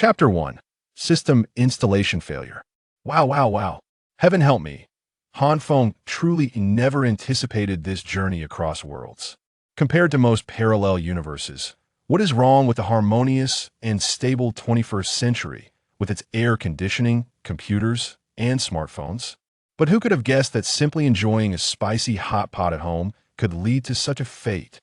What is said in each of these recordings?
Chapter 1. System Installation Failure. Wow, wow, wow. Heaven help me. Han Feng truly never anticipated this journey across worlds. Compared to most parallel universes, what is wrong with the harmonious and stable 21st century with its air conditioning, computers, and smartphones? But who could have guessed that simply enjoying a spicy hot pot at home could lead to such a fate?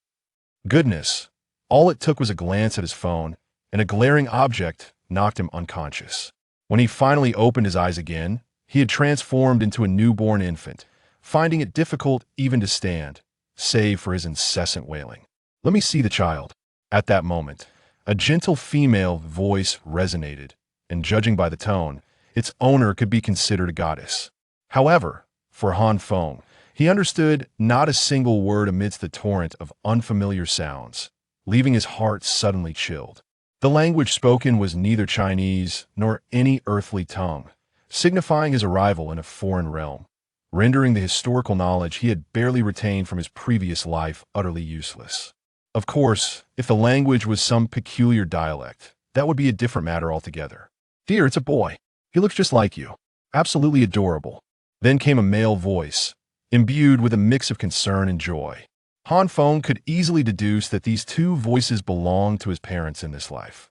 Goodness, all it took was a glance at his phone, and a glaring object knocked him unconscious. When he finally opened his eyes again, he had transformed into a newborn infant, finding it difficult even to stand, save for his incessant wailing. "Let me see the child." At that moment, a gentle female voice resonated, and judging by the tone, its owner could be considered a goddess. However, for Han Feng, he understood not a single word amidst the torrent of unfamiliar sounds, leaving his heart suddenly chilled. The language spoken was neither Chinese nor any earthly tongue, signifying his arrival in a foreign realm, rendering the historical knowledge he had barely retained from his previous life utterly useless. Of course, if the language was some peculiar dialect, that would be a different matter altogether. "Dear, it's a boy. He looks just like you. Absolutely adorable." Then came a male voice, imbued with a mix of concern and joy. Han Feng could easily deduce that these two voices belonged to his parents in this life.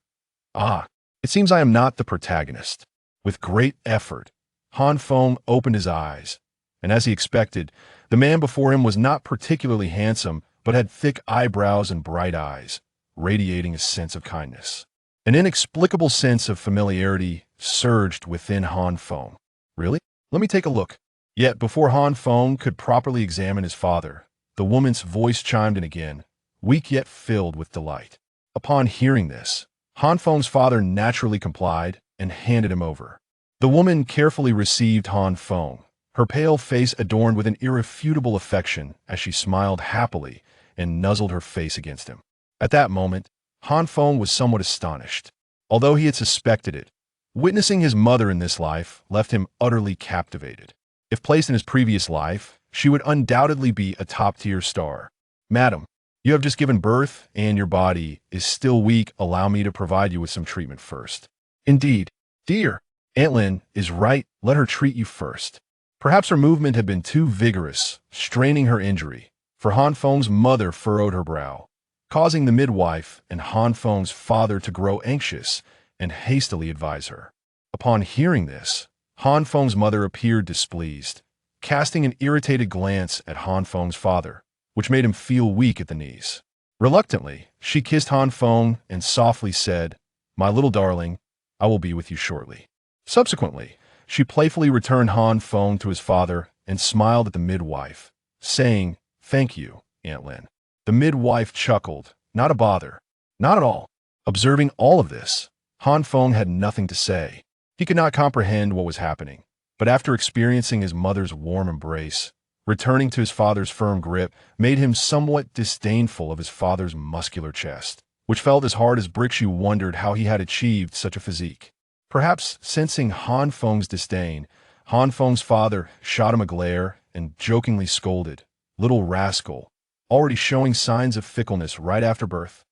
"Ah, it seems I am not the protagonist." With great effort, Han Feng opened his eyes, and as he expected, the man before him was not particularly handsome, but had thick eyebrows and bright eyes, radiating a sense of kindness. An inexplicable sense of familiarity surged within Han Feng. "Really? Let me take a look." Yet before Han Feng could properly examine his father, the woman's voice chimed in again, weak yet filled with delight. Upon hearing this, Han Feng's father naturally complied and handed him over. The woman carefully received Han Feng, her pale face adorned with an irrefutable affection as she smiled happily and nuzzled her face against him. At that moment, Han Feng was somewhat astonished. Although he had suspected it, witnessing his mother in this life left him utterly captivated. If placed in his previous life, she would undoubtedly be a top-tier star. "Madam, you have just given birth, and your body is still weak. Allow me to provide you with some treatment first." "Indeed, dear, Aunt Lin is right. Let her treat you first." Perhaps her movement had been too vigorous, straining her injury, for Han Feng's mother furrowed her brow, causing the midwife and Han Feng's father to grow anxious and hastily advise her. Upon hearing this, Han Feng's mother appeared displeased, casting an irritated glance at Han Feng's father, which made him feel weak at the knees. Reluctantly, she kissed Han Feng and softly said, "My little darling, I will be with you shortly." Subsequently, she playfully returned Han Feng to his father and smiled at the midwife, saying, "Thank you, Aunt Lin." The midwife chuckled, "Not a bother. Not at all." Observing all of this, Han Feng had nothing to say. He could not comprehend what was happening, but after experiencing his mother's warm embrace, returning to his father's firm grip made him somewhat disdainful of his father's muscular chest, which felt as hard as bricks. You wondered how he had achieved such a physique. Perhaps sensing Han Feng's disdain, Han Feng's father shot him a glare and jokingly scolded, "Little rascal, already showing signs of fickleness right after birth.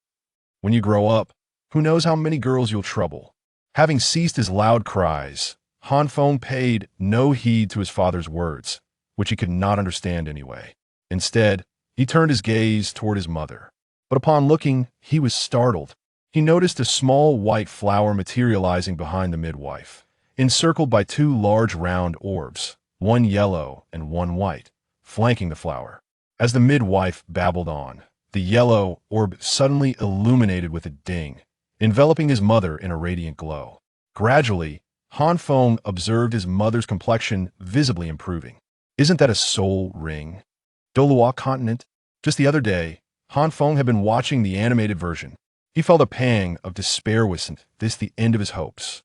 When you grow up, who knows how many girls you'll trouble." Having ceased his loud cries, Han Feng paid no heed to his father's words, which he could not understand anyway. Instead, he turned his gaze toward his mother. But upon looking, he was startled. He noticed a small white flower materializing behind the midwife, encircled by two large round orbs, one yellow and one white, flanking the flower. As the midwife babbled on, the yellow orb suddenly illuminated with a ding, enveloping his mother in a radiant glow. Gradually, Han Feng observed his mother's complexion visibly improving. "Isn't that a soul ring? Douluo continent?" Just the other day, Han Feng had been watching the animated version. He felt a pang of despair. Wasn't this the end of his hopes?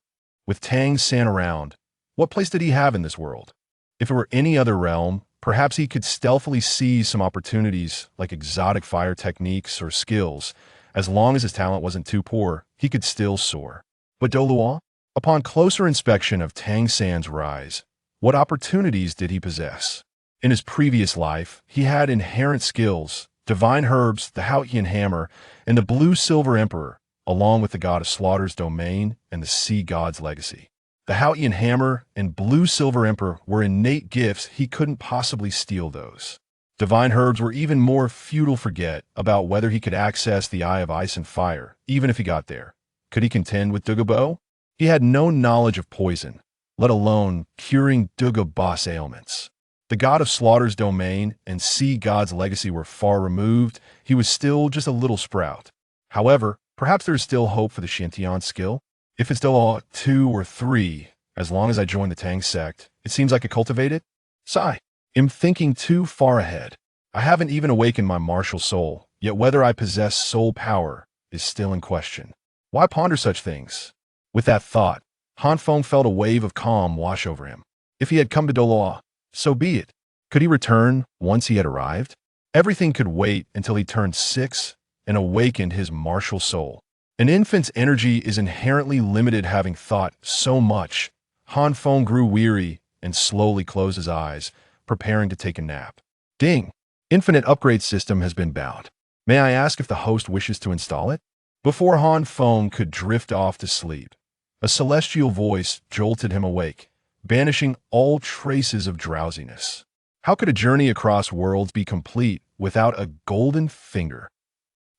With Tangan around, what place did he have in this world? If it were any other realm, perhaps he could stealthily seize some opportunities like exotic fire techniques or skills. As long as his talent wasn't too poor, he could still soar. But Douluo? Upon closer inspection of Tangan's rise, what opportunities did he possess? In his previous life, he had inherent skills, divine herbs, the Haotian hammer, and the blue-silver emperor, along with the god of slaughter's domain and the sea god's legacy. The Haotian hammer and blue silver emperor were innate gifts. He couldn't possibly steal those. Divine herbs were even more futile. Forget about whether he could access the Eye of Ice and Fire, even if he got there. Could he contend with Dugu? He had no knowledge of poison, let alone curing Dugu boss ailments. The god of slaughter's domain and sea god's legacy were far removed. He was still just a little sprout. However, perhaps there's still hope for the Shintian skill. If it's still 2 or 3, as long as I join the Tang sect, it seems like I cultivate it. Sigh. I'm thinking too far ahead. I haven't even awakened my martial soul, yet whether I possess soul power is still in question. Why ponder such things? With that thought, Han Feng felt a wave of calm wash over him. If he had come to Douluo, so be it. Could he return once he had arrived? Everything could wait until he turned 6 and awakened his martial soul. An infant's energy is inherently limited. Having thought so much, Han Feng grew weary and slowly closed his eyes, preparing to take a nap. Ding! Infinite upgrade system has been bound. May I ask if the host wishes to install it? Before Han Feng could drift off to sleep, a celestial voice jolted him awake, banishing all traces of drowsiness. How could a journey across worlds be complete without a golden finger?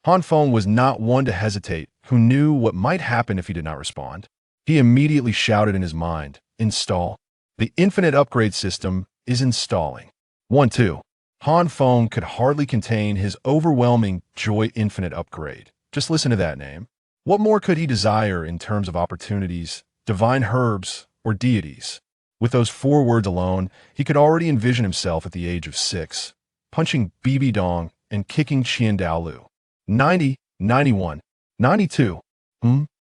Han Feng was not one to hesitate, who knew what might happen if he did not respond. He immediately shouted in his mind, "Install. The infinite upgrade system is installing." 1-2. Han Feng could hardly contain his overwhelming joy. Infinite upgrade. Just listen to that name. What more could he desire in terms of opportunities, divine herbs, or deities? With those 4 words alone, he could already envision himself at the age of 6, punching BB Dong and kicking Chian Douluo. 90, 91, 92.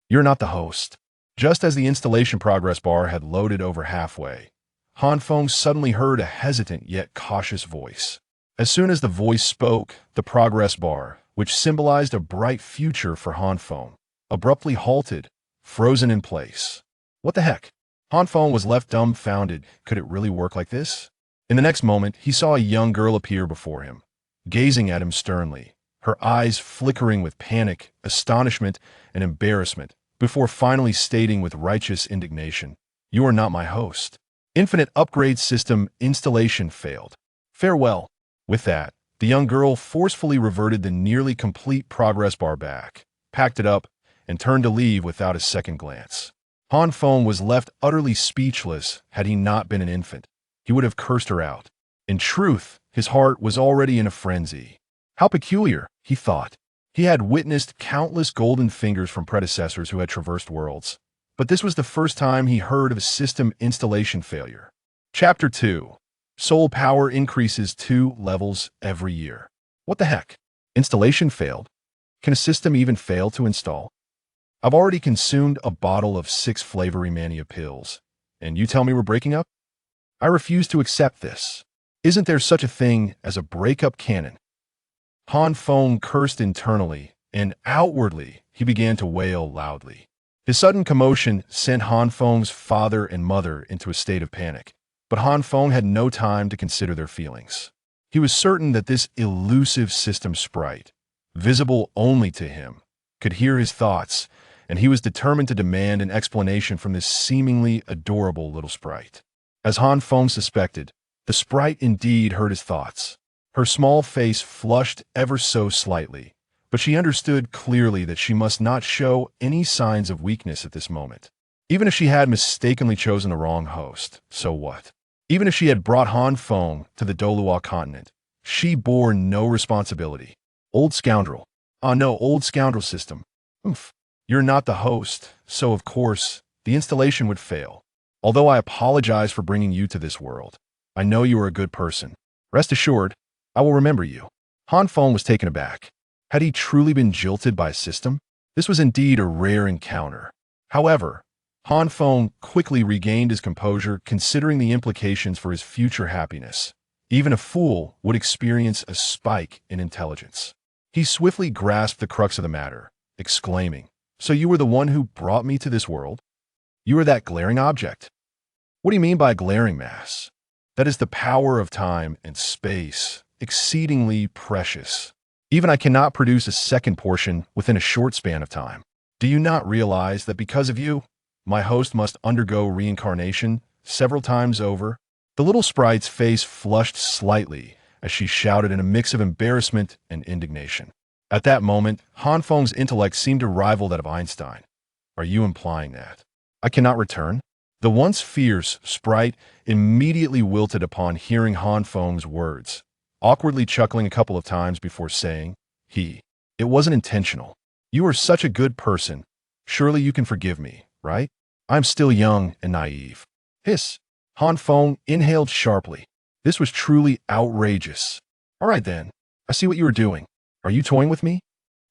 You're not the host. Just as the installation progress bar had loaded over halfway, Han Feng suddenly heard a hesitant yet cautious voice. As soon as the voice spoke, the progress bar, which symbolized a bright future for Han Feng, abruptly halted, frozen in place. What the heck? Han Feng was left dumbfounded. Could it really work like this? In the next moment, he saw a young girl appear before him, gazing at him sternly, her eyes flickering with panic, astonishment, and embarrassment, before finally stating with righteous indignation, "You are not my host. Infinite upgrade system installation failed. Farewell." With that, the young girl forcefully reverted the nearly complete progress bar back, packed it up, and turned to leave without a second glance. Han Feng was left utterly speechless. Had he not been an infant, he would have cursed her out. In truth, his heart was already in a frenzy. How peculiar, he thought. He had witnessed countless golden fingers from predecessors who had traversed worlds, but this was the first time he heard of a system installation failure. Chapter 2. Soul power increases 2 levels every year. What the heck? Installation failed? Can a system even fail to install? I've already consumed a bottle of 6 Flavory Mania pills, and you tell me we're breaking up? I refuse to accept this. Isn't there such a thing as a breakup canon? Han Feng cursed internally, and outwardly he began to wail loudly. His sudden commotion sent Han Feng's father and mother into a state of panic, but Han Feng had no time to consider their feelings. He was certain that this elusive system sprite, visible only to him, could hear his thoughts, and he was determined to demand an explanation from this seemingly adorable little sprite. As Han Feng suspected, the sprite indeed heard his thoughts. Her small face flushed ever so slightly, but she understood clearly that she must not show any signs of weakness at this moment. Even if she had mistakenly chosen the wrong host, so what? Even if she had brought Han Feng to the Douluo continent, she bore no responsibility. Old scoundrel. Ah no, old scoundrel system. You're not the host, so of course, the installation would fail. Although I apologize for bringing you to this world, I know you are a good person. Rest assured, I will remember you. Han Feng was taken aback. Had he truly been jilted by a system? This was indeed a rare encounter. However, Han Feng quickly regained his composure, considering the implications for his future happiness. Even a fool would experience a spike in intelligence. He swiftly grasped the crux of the matter, exclaiming, "So you were the one who brought me to this world? You are that glaring object." What do you mean by glaring mass? That is the power of time and space, exceedingly precious. Even I cannot produce a second portion within a short span of time. Do you not realize that because of you, my host must undergo reincarnation several times over? The little sprite's face flushed slightly as she shouted in a mix of embarrassment and indignation. At that moment, Han Feng's intellect seemed to rival that of Einstein. Are you implying that I cannot return? The once fierce sprite immediately wilted upon hearing Han Feng's words, awkwardly chuckling a couple of times before saying, It wasn't intentional. You are such a good person. Surely you can forgive me, right? I'm still young and naive." Hiss. Han Feng inhaled sharply. This was truly outrageous. "All right then. I see what you were doing. Are you toying with me?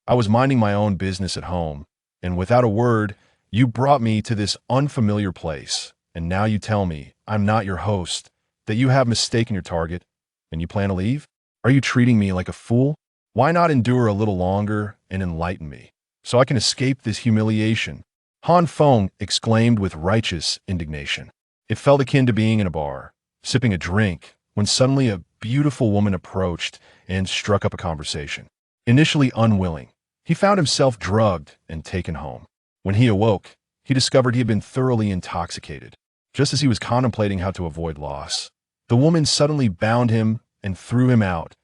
I was minding my own business at home, and without a word, you brought me to this unfamiliar place, and now you tell me I'm not your host, that you have mistaken your target, and you plan to leave? Are you treating me like a fool? Why not endure a little longer and enlighten me, so I can escape this humiliation?" Han Feng exclaimed with righteous indignation. It felt akin to being in a bar, sipping a drink, when suddenly a beautiful woman approached and struck up a conversation. Initially unwilling, he found himself drugged and taken home. When he awoke, he discovered he had been thoroughly intoxicated. Just as he was contemplating how to avoid loss, the woman suddenly bound him and threw him out,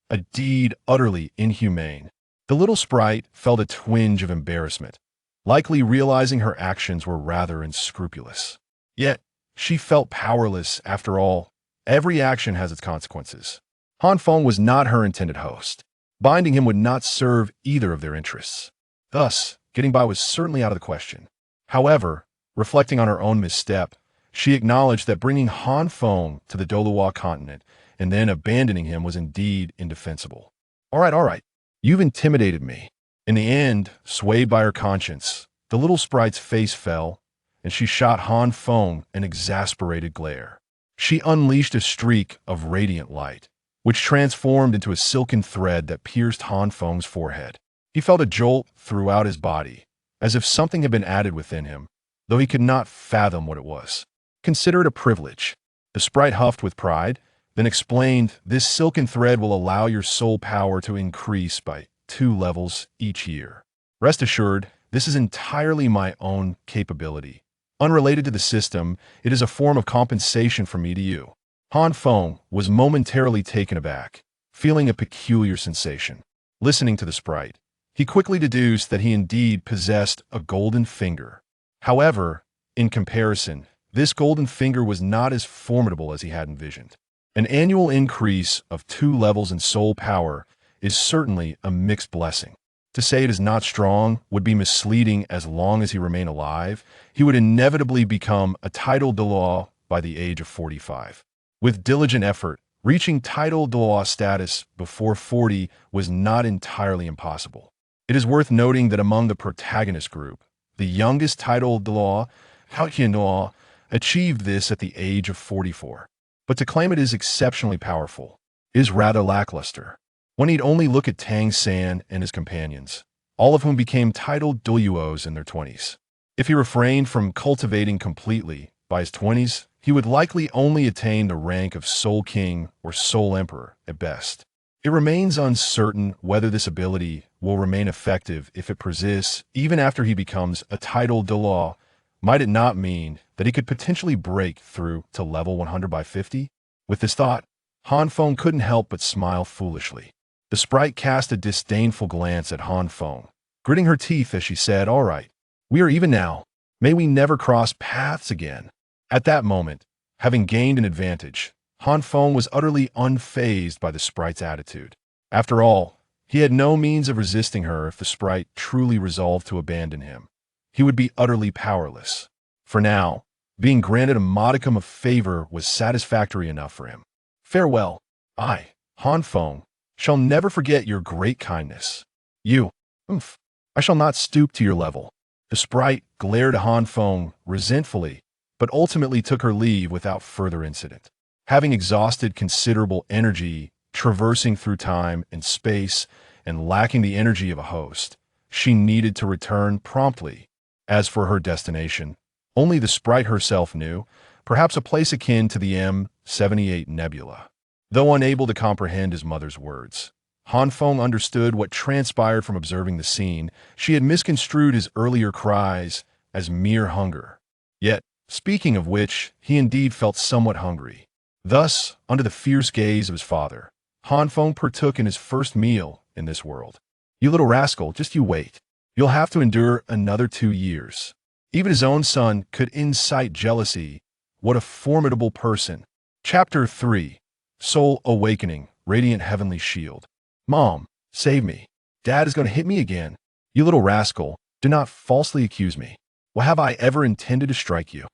a deed utterly inhumane. The little sprite felt a twinge of embarrassment, likely realizing her actions were rather unscrupulous. Yet, she felt powerless after all. Every action has its consequences. Han Feng was not her intended host. Binding him would not serve either of their interests. Thus, getting by was certainly out of the question. However, reflecting on her own misstep, she acknowledged that bringing Han Feng to the Douluo continent and then abandoning him was indeed indefensible. All right. You've intimidated me." In the end, swayed by her conscience, the little sprite's face fell, and she shot Han Feng an exasperated glare. She unleashed a streak of radiant light, which transformed into a silken thread that pierced Han Feng's forehead. He felt a jolt throughout his body, as if something had been added within him, though he could not fathom what it was. "Consider it a privilege." The sprite huffed with pride, then explained, "This silken thread will allow your soul power to increase by 2 levels each year. Rest assured, this is entirely my own capability. Unrelated to the system, it is a form of compensation from me to you." Han Feng was momentarily taken aback, feeling a peculiar sensation. Listening to the sprite, he quickly deduced that he indeed possessed a golden finger. However, in comparison, this golden finger was not as formidable as he had envisioned. An annual increase of 2 levels in soul power is certainly a mixed blessing. To say it is not strong would be misleading. As long as he remained alive, he would inevitably become a title Douluo by the age of 45. With diligent effort, reaching title Douluo status before 40 was not entirely impossible. It is worth noting that among the protagonist group, the youngest title Douluo, Chian, achieved this at the age of 44. But to claim it is exceptionally powerful is rather lackluster. One need only look at Tangan and his companions, all of whom became titled Douluos in their 20s. If he refrained from cultivating completely by his 20s, he would likely only attain the rank of Soul King or Soul Emperor at best. It remains uncertain whether this ability will remain effective if it persists even after he becomes a titled Douluo. Might it not mean that he could potentially break through to level 100 by 50? With this thought, Han Feng couldn't help but smile foolishly. The sprite cast a disdainful glance at Han Feng, gritting her teeth as she said, "All right, we are even now. May we never cross paths again." At that moment, having gained an advantage, Han Feng was utterly unfazed by the sprite's attitude. After all, he had no means of resisting her if the sprite truly resolved to abandon him. He would be utterly powerless. For now, being granted a modicum of favor was satisfactory enough for him. "Farewell. I, Han Feng, shall never forget your great kindness. I shall not stoop to your level." The sprite glared at Han Feng resentfully, but ultimately took her leave without further incident. Having exhausted considerable energy traversing through time and space and lacking the energy of a host, she needed to return promptly. As for her destination, only the sprite herself knew, perhaps a place akin to the M78 Nebula. Though unable to comprehend his mother's words, Han Feng understood what transpired from observing the scene. She had misconstrued his earlier cries as mere hunger. Yet, speaking of which, he indeed felt somewhat hungry. Thus, under the fierce gaze of his father, Han Feng partook in his first meal in this world. "You little rascal, just you wait. You'll have to endure another 2 years." Even his own son could incite jealousy. What a formidable person. Chapter 3. Soul Awakening, Radiant Heavenly Shield. "Mom, save me. Dad is going to hit me again." "You little rascal, do not falsely accuse me. Why have I ever intended to strike you?"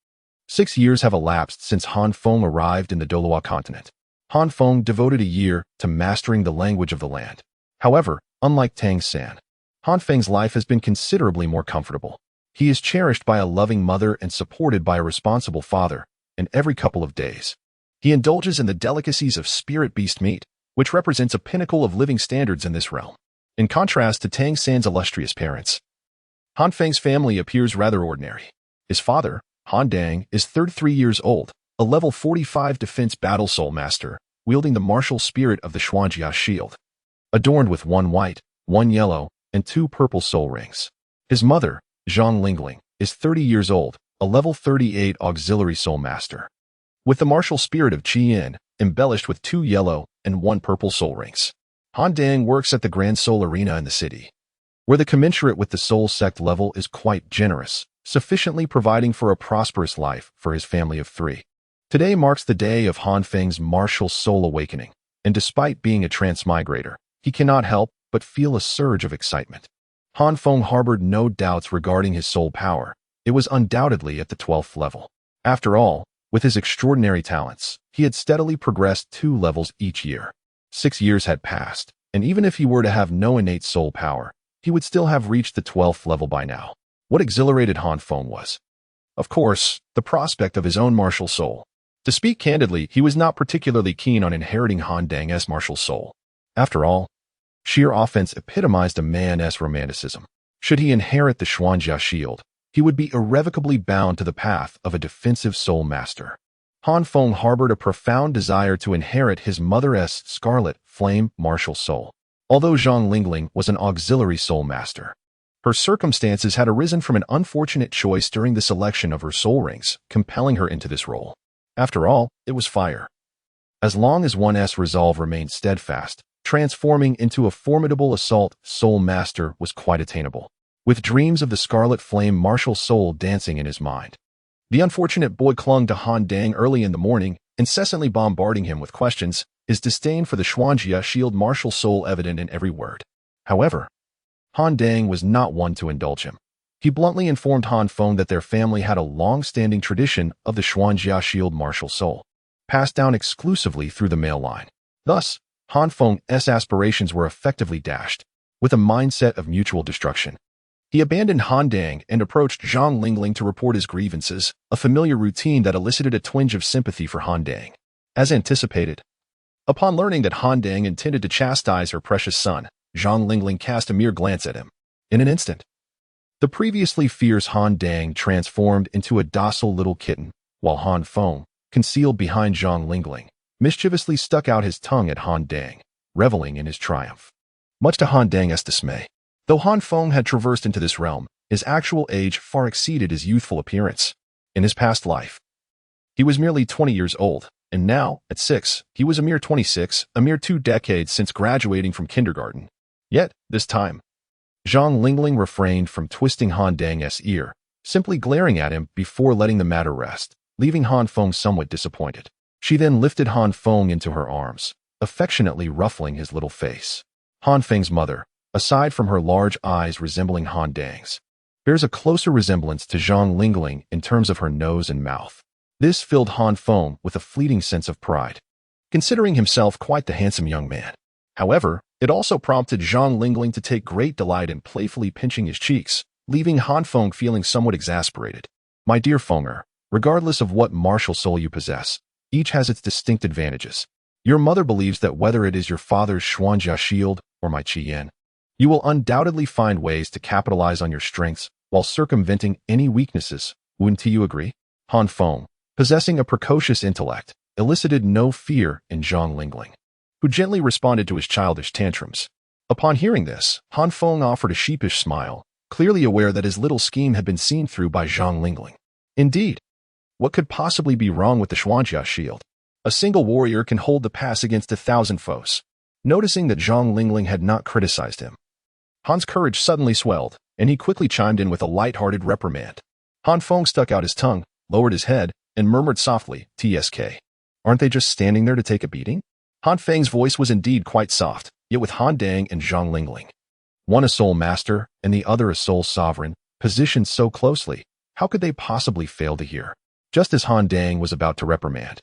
6 years have elapsed since Han Feng arrived in the Douluo continent. Han Feng devoted a year to mastering the language of the land. However, unlike Tang San, Han Feng's life has been considerably more comfortable. He is cherished by a loving mother and supported by a responsible father, and every couple of days, he indulges in the delicacies of spirit beast meat, which represents a pinnacle of living standards in this realm. In contrast to Tang San's illustrious parents, Han Feng's family appears rather ordinary. His father, Han Dang, is 33 years old, a level 45 defense battle soul master, wielding the martial spirit of the Xuanjia shield, adorned with 1 white, 1 yellow, and 2 purple soul rings. His mother, Zhang Lingling, is 30 years old, a level 38 auxiliary soul master, with the martial spirit of Chian, embellished with 2 yellow and 1 purple soul rings. Han Dang works at the Grand Soul Arena in the city, where the commensurate with the soul sect level is quite generous, sufficiently providing for a prosperous life for his family of 3. Today marks the day of Han Feng's martial soul awakening, and despite being a transmigrator, he cannot help but feel a surge of excitement. Han Feng harbored no doubts regarding his soul power. It was undoubtedly at the 12th level. After all, with his extraordinary talents, he had steadily progressed 2 levels each year. 6 years had passed, and even if he were to have no innate soul power, he would still have reached the 12th level by now. What exhilarated Han Feng was, of course, the prospect of his own martial soul. To speak candidly, he was not particularly keen on inheriting Han Dang's martial soul. After all, sheer offense epitomized a man's romanticism. Should he inherit the Xuanjia shield, he would be irrevocably bound to the path of a defensive soul master. Han Feng harbored a profound desire to inherit his mother's scarlet flame martial soul. Although Zhang Lingling was an auxiliary soul master, her circumstances had arisen from an unfortunate choice during the selection of her soul rings, compelling her into this role. After all, it was fire. As long as one's resolve remained steadfast, transforming into a formidable assault soul master was quite attainable, with dreams of the scarlet flame martial soul dancing in his mind. The unfortunate boy clung to Han Dang early in the morning, incessantly bombarding him with questions, his disdain for the Xuanjia shield martial soul evident in every word. However, Han Dang was not one to indulge him. He bluntly informed Han Feng that their family had a long-standing tradition of the Xuanjia shield martial soul, passed down exclusively through the male line. Thus, Han Feng's aspirations were effectively dashed, with a mindset of mutual destruction. He abandoned Han Dang and approached Zhang Lingling to report his grievances, a familiar routine that elicited a twinge of sympathy for Han Dang. As anticipated, upon learning that Han Dang intended to chastise her precious son, Zhang Lingling cast a mere glance at him. In an instant, the previously fierce Han Dang transformed into a docile little kitten, while Han Feng, concealed behind Zhang Lingling, mischievously stuck out his tongue at Han Dang, reveling in his triumph. Much to Han Dang's dismay, though Han Feng had traversed into this realm, his actual age far exceeded his youthful appearance. In his past life, he was merely 20 years old, and now, at 6, he was a mere 26, a mere 2 decades since graduating from kindergarten. Yet, this time, Zhang Lingling refrained from twisting Han Dang's ear, simply glaring at him before letting the matter rest, leaving Han Feng somewhat disappointed. She then lifted Han Feng into her arms, affectionately ruffling his little face. Han Feng's mother, aside from her large eyes resembling Han Dang's, bears a closer resemblance to Zhang Lingling in terms of her nose and mouth. This filled Han Feng with a fleeting sense of pride, considering himself quite the handsome young man. However, it also prompted Zhang Lingling to take great delight in playfully pinching his cheeks, leaving Han Feng feeling somewhat exasperated. My dear Fenger, regardless of what martial soul you possess, each has its distinct advantages. Your mother believes that whether it is your father's Xuanjia shield or my Chian, you will undoubtedly find ways to capitalize on your strengths while circumventing any weaknesses. Wouldn't you agree? Han Feng, possessing a precocious intellect, elicited no fear in Zhang Lingling. who gently responded to his childish tantrums. Upon hearing this, Han Feng offered a sheepish smile, clearly aware that his little scheme had been seen through by Zhang Lingling. Indeed, what could possibly be wrong with the Xuanjia shield? A single warrior can hold the pass against 1,000 foes. Noticing that Zhang Lingling had not criticized him, Han's courage suddenly swelled, and he quickly chimed in with a light-hearted reprimand. Han Feng stuck out his tongue, lowered his head, and murmured softly, "TSK. Aren't they just standing there to take a beating?" Han Feng's voice was indeed quite soft, yet with Han Dang and Zhang Lingling, one a soul master and the other a soul sovereign, positioned so closely, how could they possibly fail to hear? Just as Han Dang was about to reprimand,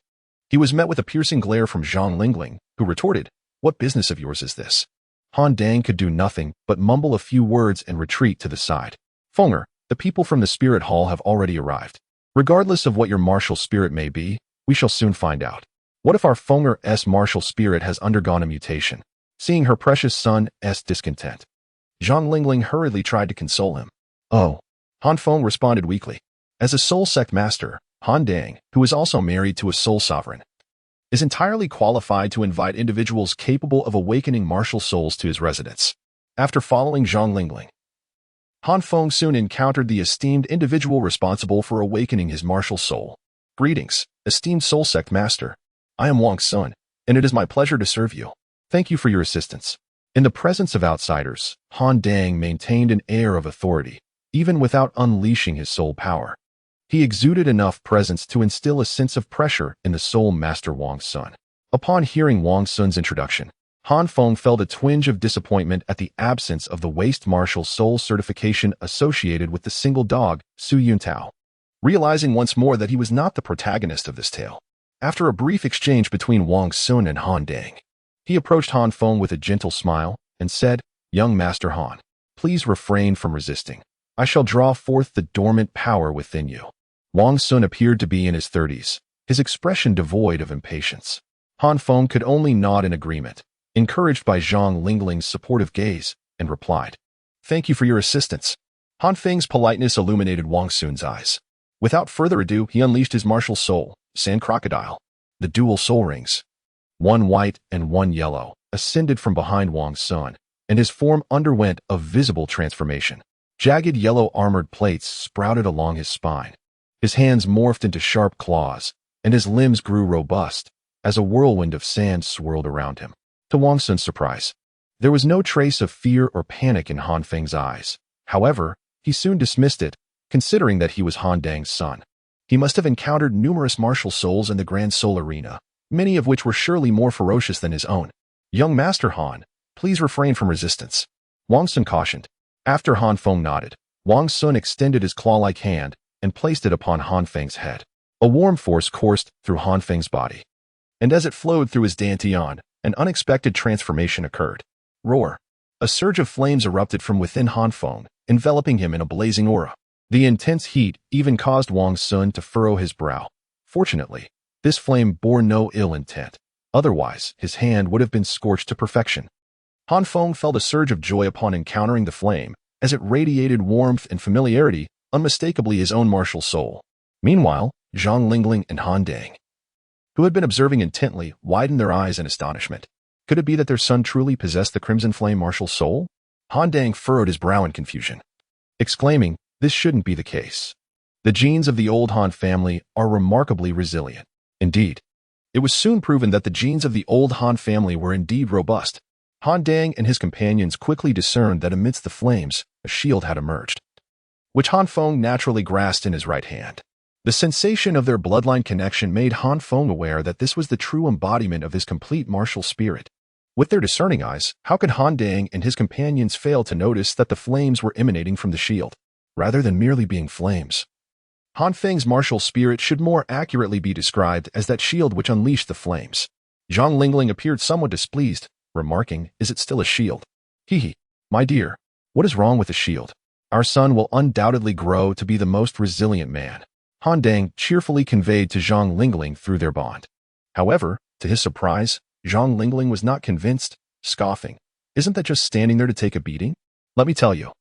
he was met with a piercing glare from Zhang Lingling, who retorted, "What business of yours is this?" Han Dang could do nothing but mumble a few words and retreat to the side. "Fenger, the people from the spirit hall have already arrived. Regardless of what your martial spirit may be, we shall soon find out. What if our Fenger's martial spirit has undergone a mutation?" Seeing her precious son's discontent, Zhang Lingling hurriedly tried to console him. "Oh," Han Feng responded weakly. As a soul sect master, Han Dang, who is also married to a soul sovereign, is entirely qualified to invite individuals capable of awakening martial souls to his residence. After following Zhang Lingling, Han Feng soon encountered the esteemed individual responsible for awakening his martial soul. "Greetings, esteemed soul sect master. I am Wang Sun, and it is my pleasure to serve you. Thank you for your assistance." In the presence of outsiders, Han Dang maintained an air of authority, even without unleashing his soul power. He exuded enough presence to instill a sense of pressure in the soul master Wang Sun. Upon hearing Wang Sun's introduction, Han Feng felt a twinge of disappointment at the absence of the waste martial soul certification associated with the single dog, Su Yuntao. Realizing once more that he was not the protagonist of this tale, after a brief exchange between Wang Sun and Han Dang, he approached Han Feng with a gentle smile and said, "Young Master Han, please refrain from resisting. I shall draw forth the dormant power within you." Wang Sun appeared to be in his 30s, his expression devoid of impatience. Han Feng could only nod in agreement, encouraged by Zhang Lingling's supportive gaze, and replied, "Thank you for your assistance." Han Feng's politeness illuminated Wang Sun's eyes. Without further ado, he unleashed his martial soul, Sand Crocodile. The dual soul rings, one white and one yellow, ascended from behind Wang Sun, and his form underwent a visible transformation. Jagged yellow armored plates sprouted along his spine. His hands morphed into sharp claws, and his limbs grew robust, as a whirlwind of sand swirled around him. To Wang Sun's surprise, there was no trace of fear or panic in Han Feng's eyes. However, he soon dismissed it, considering that he was Han Dang's son. He must have encountered numerous martial souls in the Grand Soul Arena, many of which were surely more ferocious than his own. "Young Master Han, please refrain from resistance," Wang Sun cautioned. After Han Feng nodded, Wang Sun extended his claw-like hand and placed it upon Han Feng's head. A warm force coursed through Han Feng's body, and as it flowed through his dantian, an unexpected transformation occurred. Roar! A surge of flames erupted from within Han Feng, enveloping him in a blazing aura. The intense heat even caused Wang Sun to furrow his brow. Fortunately, this flame bore no ill intent. Otherwise, his hand would have been scorched to perfection. Han Feng felt a surge of joy upon encountering the flame, as it radiated warmth and familiarity, unmistakably his own martial soul. Meanwhile, Zhang Lingling and Han Dang, who had been observing intently, widened their eyes in astonishment. Could it be that their son truly possessed the Crimson Flame martial soul? Han Dang furrowed his brow in confusion, exclaiming, "This shouldn't be the case. The genes of the old Han family are remarkably resilient." Indeed, it was soon proven that the genes of the old Han family were indeed robust. Han Dang and his companions quickly discerned that amidst the flames, a shield had emerged, which Han Feng naturally grasped in his right hand. The sensation of their bloodline connection made Han Feng aware that this was the true embodiment of his complete martial spirit. With their discerning eyes, how could Han Dang and his companions fail to notice that the flames were emanating from the shield, rather than merely being flames? Han Feng's martial spirit should more accurately be described as that shield which unleashed the flames. Zhang Lingling appeared somewhat displeased, remarking, "Is it still a shield?" "Hee, my dear, what is wrong with the shield? Our son will undoubtedly grow to be the most resilient man," Han Dang cheerfully conveyed to Zhang Lingling through their bond. However, to his surprise, Zhang Lingling was not convinced, scoffing, "Isn't that just standing there to take a beating? Let me tell you,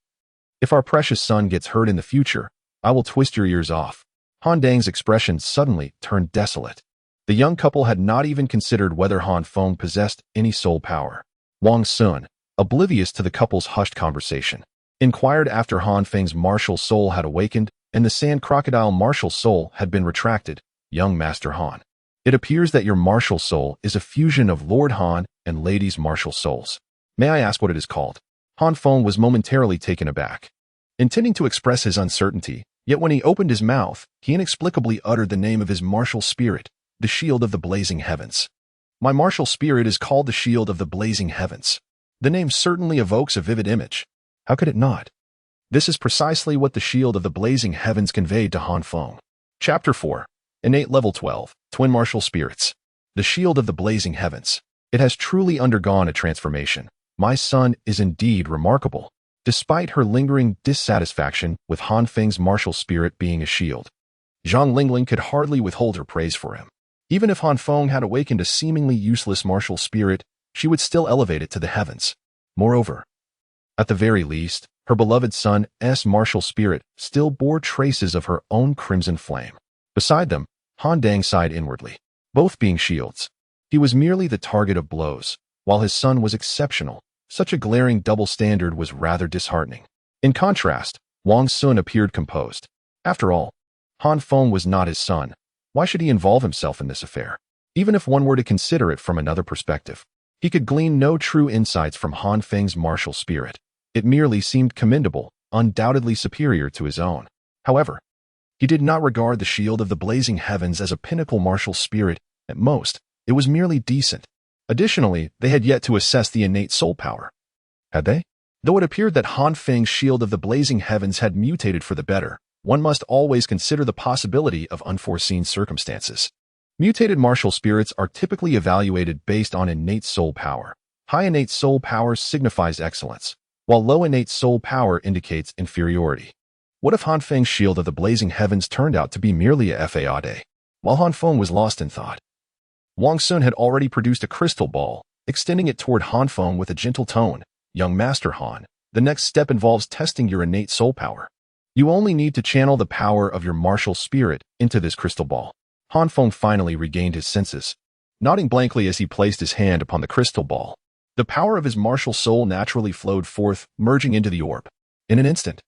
if our precious son gets hurt in the future, I will twist your ears off." Han Dang's expression suddenly turned desolate. The young couple had not even considered whether Han Feng possessed any soul power. Wang Sun, oblivious to the couple's hushed conversation, inquired after Han Feng's martial soul had awakened and the sand crocodile martial soul had been retracted. Young Master Han, it appears that your martial soul is a fusion of Lord Han and Lady's martial souls. May I ask what it is called? Han Feng was momentarily taken aback, intending to express his uncertainty, yet when he opened his mouth, he inexplicably uttered the name of his martial spirit, the Shield of the Blazing Heavens. My martial spirit is called the Shield of the Blazing Heavens. The name certainly evokes a vivid image. How could it not? This is precisely what the Shield of the Blazing Heavens conveyed to Han Feng. Chapter 4. Innate Level 12, Twin Martial Spirits. The Shield of the Blazing Heavens. It has truly undergone a transformation. My son is indeed remarkable. Despite her lingering dissatisfaction with Han Feng's martial spirit being a shield, Zhang Lingling could hardly withhold her praise for him. Even if Han Feng had awakened a seemingly useless martial spirit, she would still elevate it to the heavens. Moreover, at the very least, her beloved son's martial spirit still bore traces of her own crimson flame. Beside them, Han Dang sighed inwardly. Both being shields, he was merely the target of blows, while his son was exceptional. Such a glaring double standard was rather disheartening. In contrast, Wang Sun appeared composed. After all, Han Feng was not his son. Why should he involve himself in this affair? Even if one were to consider it from another perspective, he could glean no true insights from Han Feng's martial spirit. It merely seemed commendable, undoubtedly superior to his own. However, he did not regard the Shield of the Blazing Heavens as a pinnacle martial spirit. At most, it was merely decent. Additionally, they had yet to assess the innate soul power. Had they? Though it appeared that Han Feng's Shield of the Blazing Heavens had mutated for the better, one must always consider the possibility of unforeseen circumstances. Mutated martial spirits are typically evaluated based on innate soul power. High innate soul power signifies excellence, while low innate soul power indicates inferiority. What if Han Feng's Shield of the Blazing Heavens turned out to be merely a fade? While Han Feng was lost in thought, Wang Sun had already produced a crystal ball, extending it toward Han Feng with a gentle tone. Young Master Han, the next step involves testing your innate soul power. You only need to channel the power of your martial spirit into this crystal ball. Han Feng finally regained his senses, nodding blankly as he placed his hand upon the crystal ball. The power of his martial soul naturally flowed forth, merging into the orb. In an instant,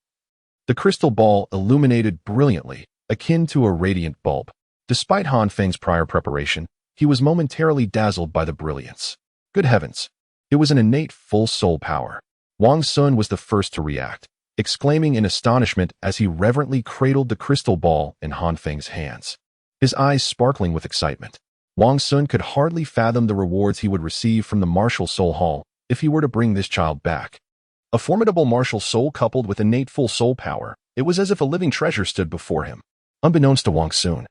the crystal ball illuminated brilliantly, akin to a radiant bulb. Despite Han Feng's prior preparation, he was momentarily dazzled by the brilliance. Good heavens! It was an innate full soul power. Wang Sun was the first to react, exclaiming in astonishment as he reverently cradled the crystal ball in Han Feng's hands, his eyes sparkling with excitement. Wang Sun could hardly fathom the rewards he would receive from the martial soul hall if he were to bring this child back. A formidable martial soul coupled with innate full soul power, it was as if a living treasure stood before him. Unbeknownst to Wang Sun,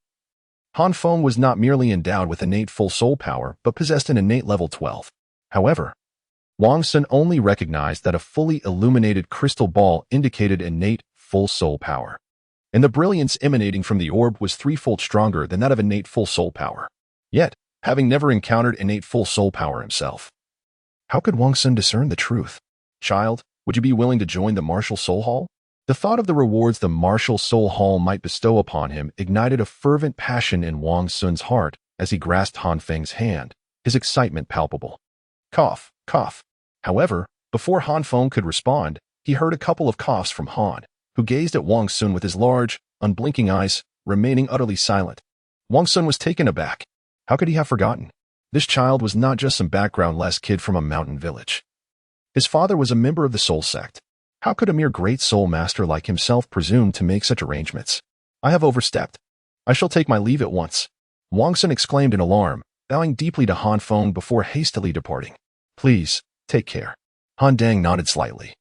Han Feng was not merely endowed with innate full soul power, but possessed an innate level 12. However, Wang Sun only recognized that a fully illuminated crystal ball indicated innate full soul power, and the brilliance emanating from the orb was threefold stronger than that of innate full soul power. Yet, having never encountered innate full soul power himself, how could Wang Sun discern the truth? Child, would you be willing to join the Martial Soul Hall? The thought of the rewards the Martial Soul Hall might bestow upon him ignited a fervent passion in Wang Sun's heart as he grasped Han Feng's hand, his excitement palpable. Cough, cough. However, before Han Feng could respond, he heard a couple of coughs from Han, who gazed at Wang Sun with his large, unblinking eyes, remaining utterly silent. Wang Sun was taken aback. How could he have forgotten? This child was not just some background-less kid from a mountain village. His father was a member of the Soul Sect. How could a mere great soul master like himself presume to make such arrangements? I have overstepped. I shall take my leave at once. Wang Sun exclaimed in alarm, bowing deeply to Han Feng before hastily departing. Please, take care. Han Dang nodded slightly,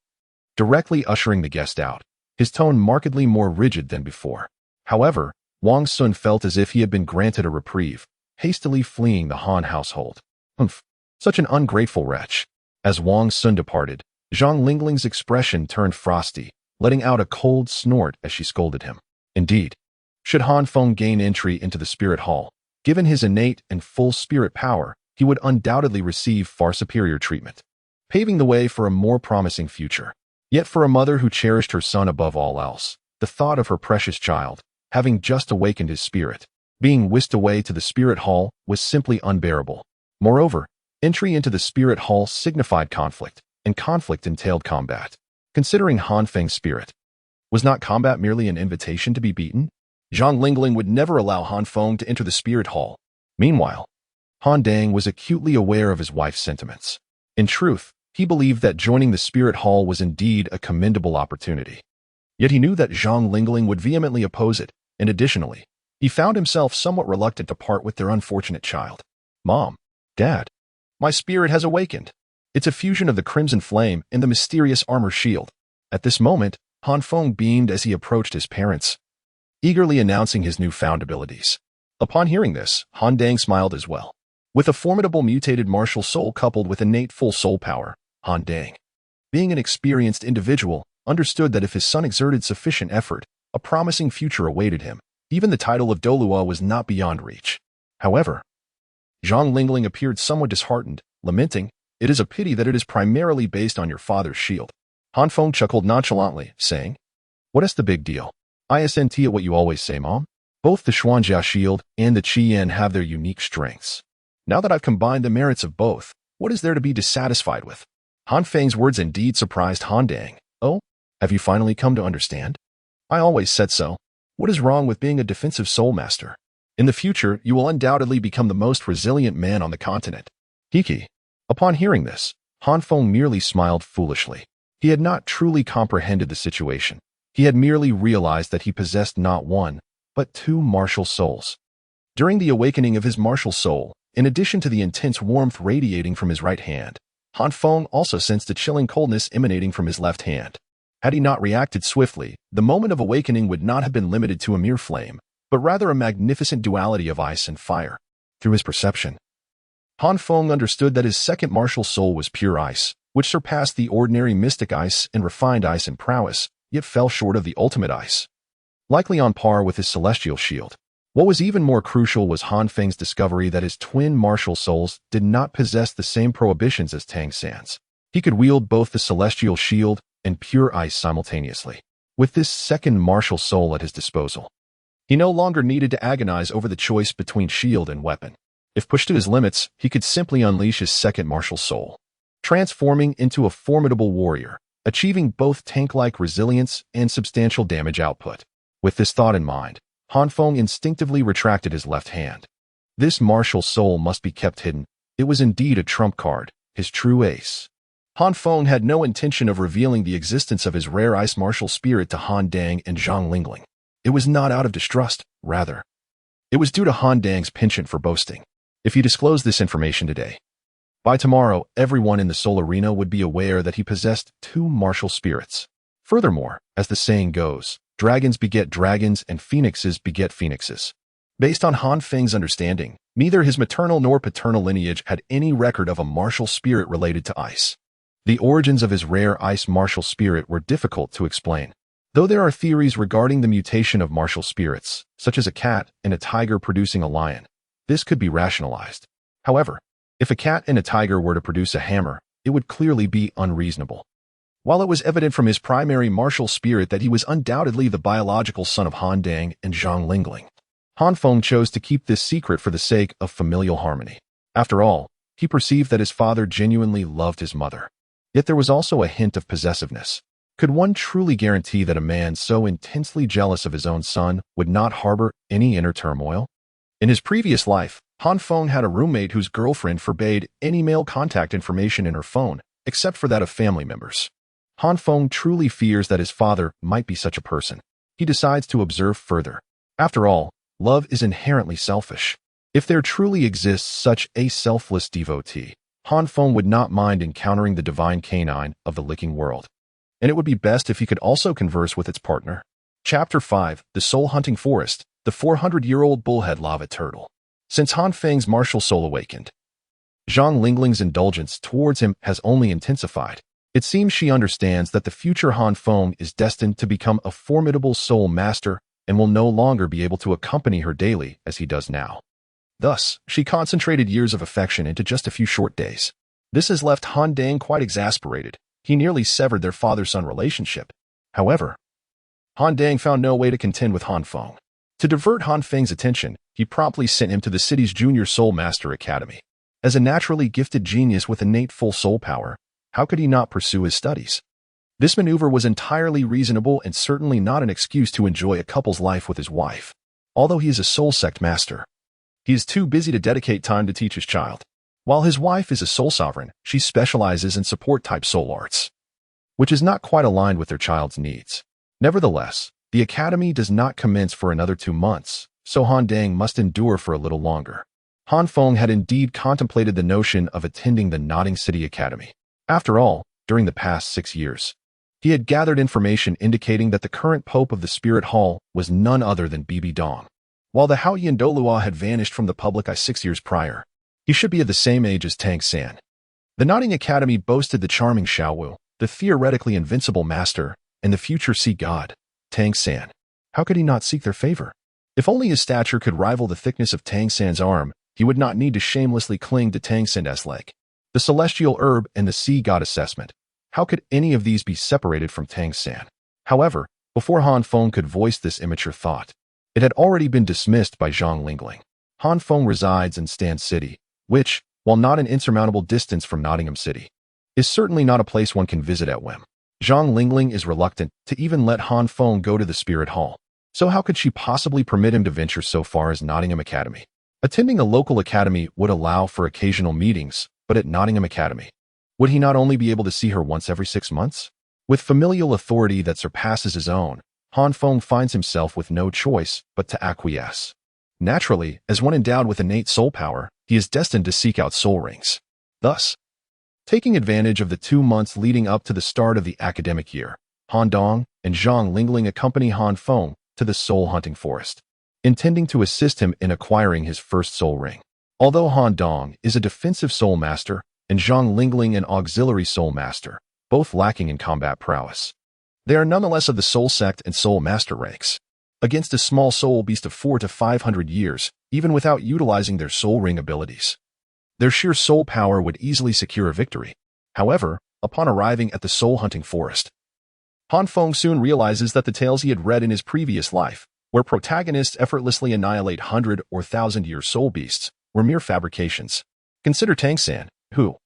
directly ushering the guest out, his tone markedly more rigid than before. However, Wang Sun felt as if he had been granted a reprieve, hastily fleeing the Han household. Humph, such an ungrateful wretch. As Wang Sun departed, Zhang Lingling's expression turned frosty, letting out a cold snort as she scolded him. Indeed, should Han Feng gain entry into the spirit hall, given his innate and full spirit power, he would undoubtedly receive far superior treatment, paving the way for a more promising future. Yet for a mother who cherished her son above all else, the thought of her precious child, having just awakened his spirit, Being whisked away to the spirit hall was simply unbearable. Moreover, entry into the spirit hall signified conflict, and conflict entailed combat. Considering Han Feng's spirit, was not combat merely an invitation to be beaten? Zhang Lingling would never allow Han Feng to enter the spirit hall. Meanwhile, Han Dang was acutely aware of his wife's sentiments. In truth, he believed that joining the spirit hall was indeed a commendable opportunity. Yet he knew that Zhang Lingling would vehemently oppose it, and additionally, he found himself somewhat reluctant to part with their unfortunate child. Mom, Dad, my spirit has awakened. It's a fusion of the crimson flame and the mysterious armor shield. At this moment, Han Feng beamed as he approached his parents, eagerly announcing his newfound abilities. Upon hearing this, Han Dang smiled as well. With a formidable mutated martial soul coupled with innate full soul power, Han Dang, being an experienced individual, understood that if his son exerted sufficient effort, a promising future awaited him. Even the title of Douluo was not beyond reach. However, Zhang Lingling appeared somewhat disheartened, lamenting, "It is a pity that it is primarily based on your father's shield." Han Feng chuckled nonchalantly, saying, "What is the big deal? Isn't it what you always say, Mom? Both the Xuanjia shield and the Chian have their unique strengths. Now that I've combined the merits of both, what is there to be dissatisfied with?" Han Feng's words indeed surprised Han Dang. "Oh, have you finally come to understand? I always said so. What is wrong with being a defensive soul master? In the future, you will undoubtedly become the most resilient man on the continent." Hiki. Upon hearing this, Han Feng merely smiled foolishly. He had not truly comprehended the situation. He had merely realized that he possessed not one, but two martial souls. During the awakening of his martial soul, in addition to the intense warmth radiating from his right hand, Han Feng also sensed a chilling coldness emanating from his left hand. Had he not reacted swiftly, the moment of awakening would not have been limited to a mere flame, but rather a magnificent duality of ice and fire. Through his perception, Han Feng understood that his second martial soul was pure ice, which surpassed the ordinary mystic ice and refined ice in prowess, yet fell short of the ultimate ice, likely on par with his celestial shield. What was even more crucial was Han Feng's discovery that his twin martial souls did not possess the same prohibitions as Tang San's. He could wield both the celestial shield and pure ice simultaneously. With this second martial soul at his disposal, he no longer needed to agonize over the choice between shield and weapon. If pushed to his limits, he could simply unleash his second martial soul, transforming into a formidable warrior, achieving both tank-like resilience and substantial damage output. With this thought in mind, Han Feng instinctively retracted his left hand. This martial soul must be kept hidden. It was indeed a trump card, his true ace. Han Feng had no intention of revealing the existence of his rare ice martial spirit to Han Dang and Zhang Lingling. It was not out of distrust, rather. It was due to Han Dang's penchant for boasting. If he disclosed this information today, by tomorrow, everyone in the Soul Arena would be aware that he possessed two martial spirits. Furthermore, as the saying goes, dragons beget dragons and phoenixes beget phoenixes. Based on Han Feng's understanding, neither his maternal nor paternal lineage had any record of a martial spirit related to ice. The origins of his rare ice martial spirit were difficult to explain. Though there are theories regarding the mutation of martial spirits, such as a cat and a tiger producing a lion, this could be rationalized. However, if a cat and a tiger were to produce a hammer, it would clearly be unreasonable. While it was evident from his primary martial spirit that he was undoubtedly the biological son of Han Dang and Zhang Lingling, Han Feng chose to keep this secret for the sake of familial harmony. After all, he perceived that his father genuinely loved his mother. Yet there was also a hint of possessiveness. Could one truly guarantee that a man so intensely jealous of his own son would not harbor any inner turmoil? In his previous life, Han Feng had a roommate whose girlfriend forbade any male contact information in her phone, except for that of family members. Han Feng truly fears that his father might be such a person. He decides to observe further. After all, love is inherently selfish. If there truly exists such a selfless devotee, Han Feng would not mind encountering the divine canine of the licking world. And it would be best if he could also converse with its partner. Chapter 5, The Soul Hunting Forest, the 400-year-old bullhead lava turtle. Since Han Feng's martial soul awakened, Zhang Lingling's indulgence towards him has only intensified. It seems she understands that the future Han Feng is destined to become a formidable soul master and will no longer be able to accompany her daily as he does now. Thus, she concentrated years of affection into just a few short days. This has left Han Dang quite exasperated. He nearly severed their father-son relationship. However, Han Dang found no way to contend with Han Feng. To divert Han Feng's attention, he promptly sent him to the city's Junior Soul Master Academy. As a naturally gifted genius with innate full soul power, how could he not pursue his studies? This maneuver was entirely reasonable and certainly not an excuse to enjoy a couple's life with his wife. Although he is a soul sect master, he is too busy to dedicate time to teach his child. While his wife is a soul sovereign, she specializes in support-type soul arts, which is not quite aligned with their child's needs. Nevertheless, the academy does not commence for another 2 months, so Han Dang must endure for a little longer. Han Feng had indeed contemplated the notion of attending the Nodding City Academy. After all, during the past 6 years, he had gathered information indicating that the current pope of the Spirit Hall was none other than Bibi Dong. While the Haoyan Douluo had vanished from the public eye 6 years prior, he should be of the same age as Tang San. The Nodding Academy boasted the charming Xiaowu, the theoretically invincible master, and the future sea god, Tang San. How could he not seek their favor? If only his stature could rival the thickness of Tang San's arm, he would not need to shamelessly cling to Tang San's leg. The celestial herb and the sea god assessment. How could any of these be separated from Tang San? However, before Han Feng could voice this immature thought, it had already been dismissed by Zhang Lingling. Han Feng resides in Stan City, which, while not an insurmountable distance from Nottingham City, is certainly not a place one can visit at whim. Zhang Lingling is reluctant to even let Han Feng go to the Spirit Hall, so how could she possibly permit him to venture so far as Nottingham Academy? Attending a local academy would allow for occasional meetings, but at Nottingham Academy, would he not only be able to see her once every 6 months? With familial authority that surpasses his own, Han Feng finds himself with no choice but to acquiesce. Naturally, as one endowed with innate soul power, he is destined to seek out soul rings. Thus, taking advantage of the 2 months leading up to the start of the academic year, Han Dong and Zhang Lingling accompany Han Feng to the soul hunting forest, intending to assist him in acquiring his first soul ring. Although Han Dong is a defensive soul master and Zhang Lingling an auxiliary soul master, both lacking in combat prowess, they are nonetheless of the soul sect and soul master ranks. Against a small soul beast of 400 to 500 years, even without utilizing their soul ring abilities, their sheer soul power would easily secure a victory. However, upon arriving at the soul hunting forest, Han Feng soon realizes that the tales he had read in his previous life, where protagonists effortlessly annihilate 100 or 1,000-year soul beasts, were mere fabrications. Consider Tang San, who,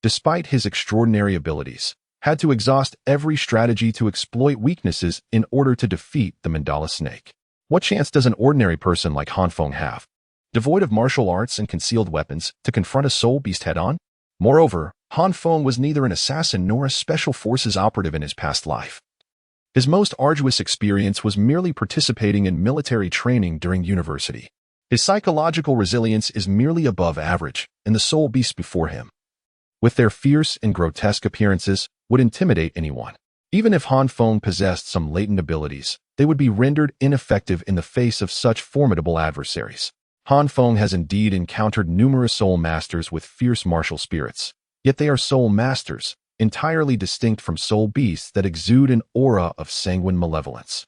despite his extraordinary abilities, had to exhaust every strategy to exploit weaknesses in order to defeat the Mandala Snake. What chance does an ordinary person like Han Feng have, devoid of martial arts and concealed weapons, to confront a soul beast head-on? Moreover, Han Feng was neither an assassin nor a special forces operative in his past life. His most arduous experience was merely participating in military training during university. His psychological resilience is merely above average, and the soul beasts before him, with their fierce and grotesque appearances, would intimidate anyone. Even if Han Feng possessed some latent abilities, they would be rendered ineffective in the face of such formidable adversaries. Han Feng has indeed encountered numerous soul masters with fierce martial spirits, yet they are soul masters, entirely distinct from soul beasts that exude an aura of sanguine malevolence.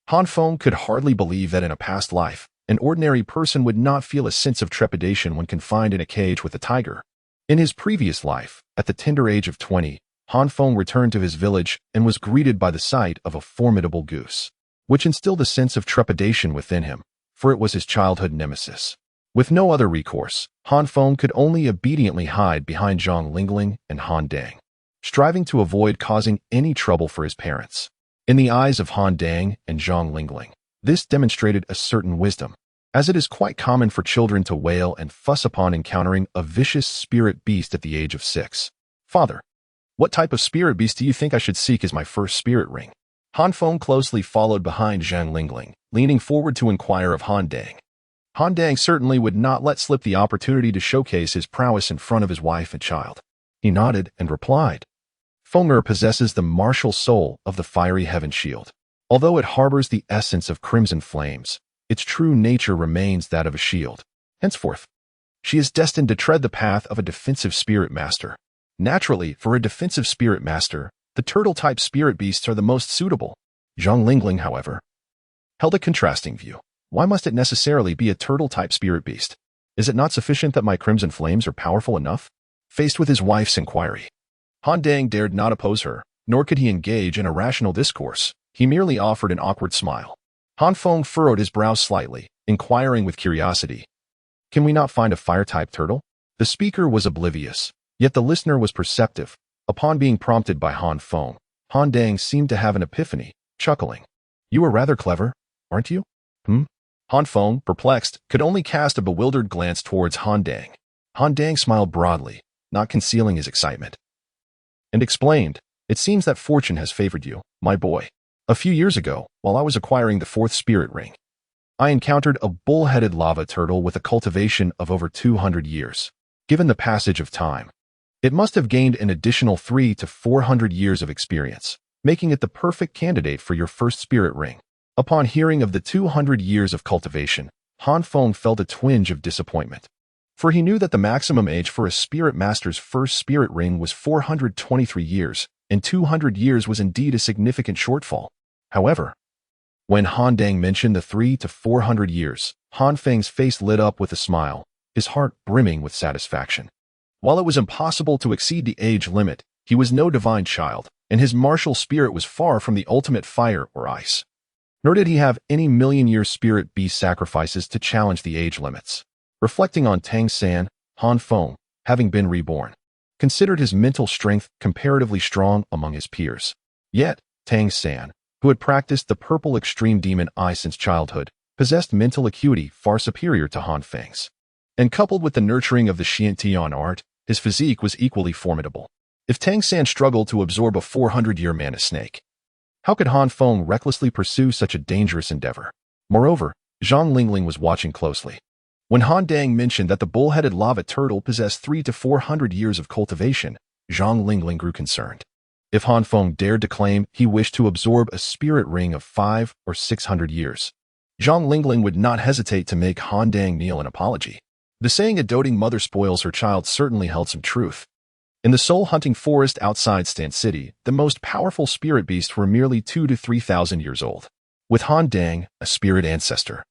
Han Feng could hardly believe that in a past life, an ordinary person would not feel a sense of trepidation when confined in a cage with a tiger. In his previous life, at the tender age of 20, Han Feng returned to his village and was greeted by the sight of a formidable goose, which instilled a sense of trepidation within him, for it was his childhood nemesis. With no other recourse, Han Feng could only obediently hide behind Zhang Lingling and Han Dang, striving to avoid causing any trouble for his parents. In the eyes of Han Dang and Zhang Lingling, this demonstrated a certain wisdom, as it is quite common for children to wail and fuss upon encountering a vicious spirit beast at the age of 6. Father, what type of spirit beast do you think I should seek as my first spirit ring? Han Feng closely followed behind Zhang Lingling, leaning forward to inquire of Han Dang. Han Dang certainly would not let slip the opportunity to showcase his prowess in front of his wife and child. He nodded and replied, Fenger possesses the martial soul of the fiery heaven shield. Although it harbors the essence of crimson flames, its true nature remains that of a shield. Henceforth, she is destined to tread the path of a defensive spirit master. Naturally, for a defensive spirit master, the turtle-type spirit beasts are the most suitable. Zhang Lingling, however, held a contrasting view. Why must it necessarily be a turtle-type spirit beast? Is it not sufficient that my crimson flames are powerful enough? Faced with his wife's inquiry, Han Dang dared not oppose her, nor could he engage in a rational discourse. He merely offered an awkward smile. Han Feng furrowed his brows slightly, inquiring with curiosity. Can we not find a fire-type turtle? The speaker was oblivious, yet the listener was perceptive. Upon being prompted by Han Feng, Han Dang seemed to have an epiphany, chuckling. You are rather clever, aren't you? Han Feng, perplexed, could only cast a bewildered glance towards Han Dang. Han Dang smiled broadly, not concealing his excitement, and explained, It seems that fortune has favored you, my boy. A few years ago, while I was acquiring the fourth spirit ring, I encountered a bull-headed lava turtle with a cultivation of over 200 years. Given the passage of time, it must have gained an additional 300 to 400 years of experience, making it the perfect candidate for your first spirit ring. Upon hearing of the 200 years of cultivation, Han Feng felt a twinge of disappointment, for he knew that the maximum age for a spirit master's first spirit ring was 423 years, and 200 years was indeed a significant shortfall. However, when Han Dang mentioned the 300 to 400 years, Han Feng's face lit up with a smile, his heart brimming with satisfaction. While it was impossible to exceed the age limit, he was no divine child, and his martial spirit was far from the ultimate fire or ice. Nor did he have any million-year spirit beast sacrifices to challenge the age limits. Reflecting on Tang San, Han Feng, having been reborn, considered his mental strength comparatively strong among his peers. Yet, Tang San, who had practiced the purple extreme demon eye since childhood, possessed mental acuity far superior to Han Feng's. And coupled with the nurturing of the Tian art, his physique was equally formidable. If Tang San struggled to absorb a 400-year mana snake, how could Han Feng recklessly pursue such a dangerous endeavor? Moreover, Zhang Lingling was watching closely. When Han Dang mentioned that the bull-headed lava turtle possessed 300 to 400 years of cultivation, Zhang Lingling grew concerned. If Han Feng dared to claim he wished to absorb a spirit ring of 500 or 600 years, Zhang Lingling would not hesitate to make Han Dang kneel an apology. The saying a doting mother spoils her child certainly held some truth. In the soul-hunting forest outside Stan City, the most powerful spirit beasts were merely 2,000 to 3,000 years old. With Han Dang, a spirit ancestor,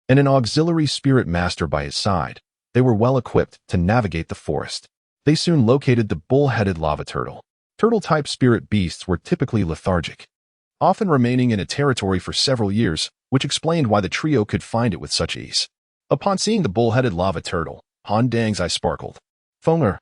and an auxiliary spirit master by his side, they were well equipped to navigate the forest. They soon located the bull-headed lava turtle. Turtle-type spirit beasts were typically lethargic, often remaining in a territory for several years, which explained why the trio could find it with such ease. Upon seeing the bull-headed lava turtle, Han Dang's eye sparkled. Fenger,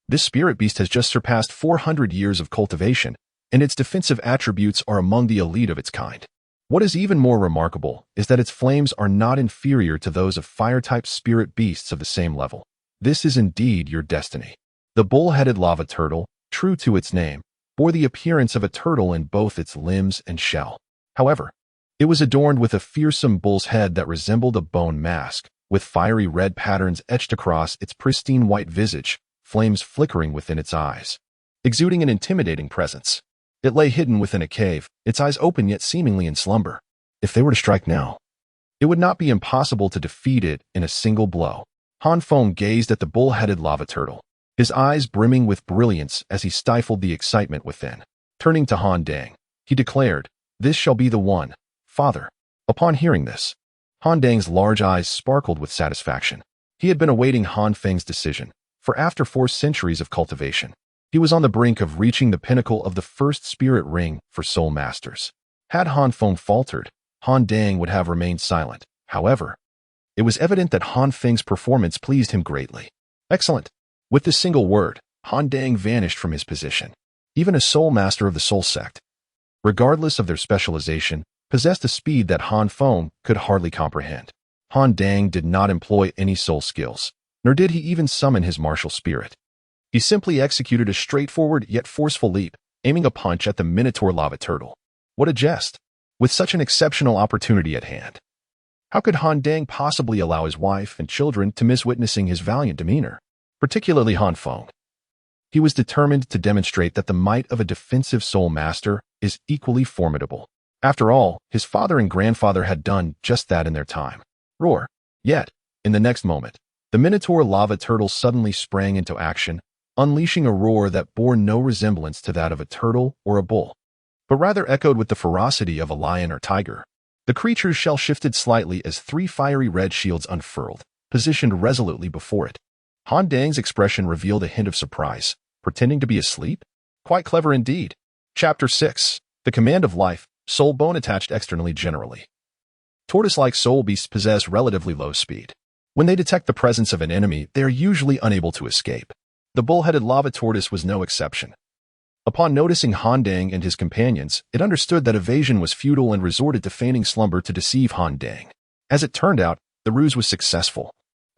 this spirit beast has just surpassed 400 years of cultivation, and its defensive attributes are among the elite of its kind. What is even more remarkable is that its flames are not inferior to those of fire-type spirit beasts of the same level. This is indeed your destiny. The bull-headed lava turtle, true to its name, bore the appearance of a turtle in both its limbs and shell. However, it was adorned with a fearsome bull's head that resembled a bone mask, with fiery red patterns etched across its pristine white visage, flames flickering within its eyes, exuding an intimidating presence. It lay hidden within a cave, its eyes open yet seemingly in slumber. If they were to strike now, it would not be impossible to defeat it in a single blow. Han Feng gazed at the bull-headed lava turtle, his eyes brimming with brilliance as he stifled the excitement within. Turning to Han Dang, he declared, "This shall be the one, father." Upon hearing this, Han Dang's large eyes sparkled with satisfaction. He had been awaiting Han Feng's decision, for after 4 centuries of cultivation, he was on the brink of reaching the pinnacle of the first spirit ring for soul masters. Had Han Feng faltered, Han Dang would have remained silent. However, it was evident that Han Feng's performance pleased him greatly. Excellent. With this single word, Han Dang vanished from his position. Even a soul master of the soul sect, regardless of their specialization, possessed a speed that Han Feng could hardly comprehend. Han Dang did not employ any soul skills, nor did he even summon his martial spirit. He simply executed a straightforward yet forceful leap, aiming a punch at the Minotaur lava turtle. What a jest! With such an exceptional opportunity at hand, how could Han Dang possibly allow his wife and children to miss witnessing his valiant demeanor? Particularly Han Feng. He was determined to demonstrate that the might of a defensive soul master is equally formidable. After all, his father and grandfather had done just that in their time. Roar! Yet, in the next moment, the Minotaur lava turtle suddenly sprang into action, unleashing a roar that bore no resemblance to that of a turtle or a bull, but rather echoed with the ferocity of a lion or tiger. The creature's shell shifted slightly as 3 fiery red shields unfurled, positioned resolutely before it. Han Dang's expression revealed a hint of surprise, pretending to be asleep? Quite clever indeed. Chapter 6. The Command of Life, Soul Bone Attached Externally Generally. Tortoise-like soul beasts possess relatively low speed. When they detect the presence of an enemy, they are usually unable to escape. The bull-headed lava tortoise was no exception. Upon noticing Han Dang and his companions, it understood that evasion was futile and resorted to feigning slumber to deceive Han Dang. As it turned out, the ruse was successful.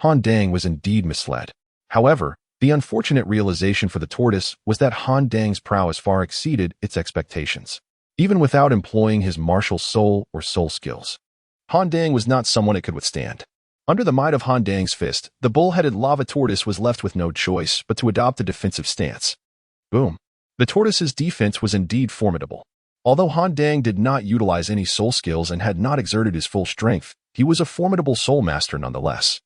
Han Dang was indeed misled. However, the unfortunate realization for the tortoise was that Han Dang's prowess far exceeded its expectations. Even without employing his martial soul or soul skills, Han Dang was not someone it could withstand. Under the might of Han Dang's fist, the bull-headed lava tortoise was left with no choice but to adopt a defensive stance. Boom. The tortoise's defense was indeed formidable. Although Han Dang did not utilize any soul skills and had not exerted his full strength, he was a formidable soul master nonetheless.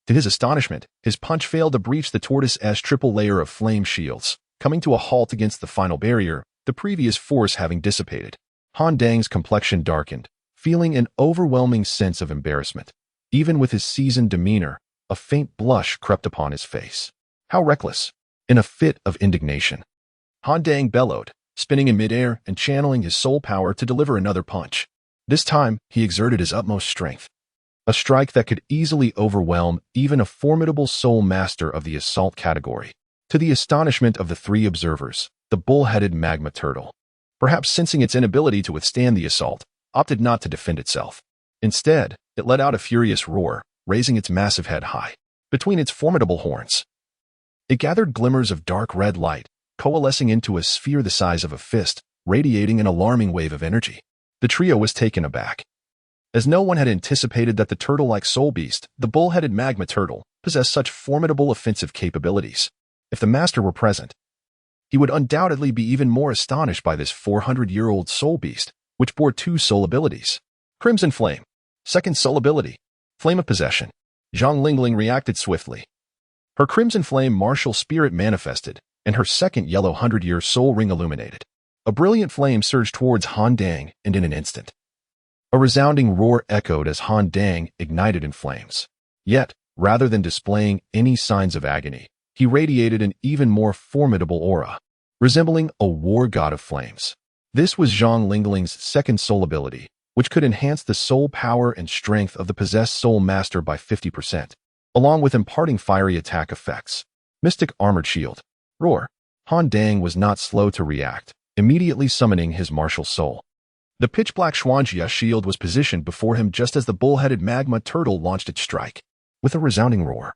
To his astonishment, his punch failed to breach the tortoise's triple layer of flame shields, coming to a halt against the final barrier, the previous force having dissipated. Han Dang's complexion darkened, feeling an overwhelming sense of embarrassment. Even with his seasoned demeanor, a faint blush crept upon his face. How reckless! In a fit of indignation, Han Dang bellowed, spinning in midair and channeling his soul power to deliver another punch. This time, he exerted his utmost strength. A strike that could easily overwhelm even a formidable soul master of the assault category. To the astonishment of the three observers, the bull-headed magma turtle, perhaps sensing its inability to withstand the assault, opted not to defend itself. Instead, it let out a furious roar, raising its massive head high. Between its formidable horns, it gathered glimmers of dark red light, coalescing into a sphere the size of a fist, radiating an alarming wave of energy. The trio was taken aback, as no one had anticipated that the turtle-like soul beast, the bull-headed magma turtle, possessed such formidable offensive capabilities. If the master were present, he would undoubtedly be even more astonished by this 400-year-old soul beast, which bore two soul abilities. Crimson Flame. Second soul ability. Flame of Possession. Zhang Lingling reacted swiftly. Her Crimson Flame martial spirit manifested, and her second yellow 100-year soul ring illuminated. A brilliant flame surged towards Han Dang, and in an instant, a resounding roar echoed as Han Dang ignited in flames. Yet, rather than displaying any signs of agony, he radiated an even more formidable aura, resembling a war god of flames. This was Zhang Lingling's second soul ability, which could enhance the soul power and strength of the possessed soul master by 50%, along with imparting fiery attack effects. Mystic Armored Shield. Roar. Han Dang was not slow to react, immediately summoning his martial soul. The pitch-black Xuanjia shield was positioned before him just as the bull-headed magma turtle launched its strike. With a resounding roar,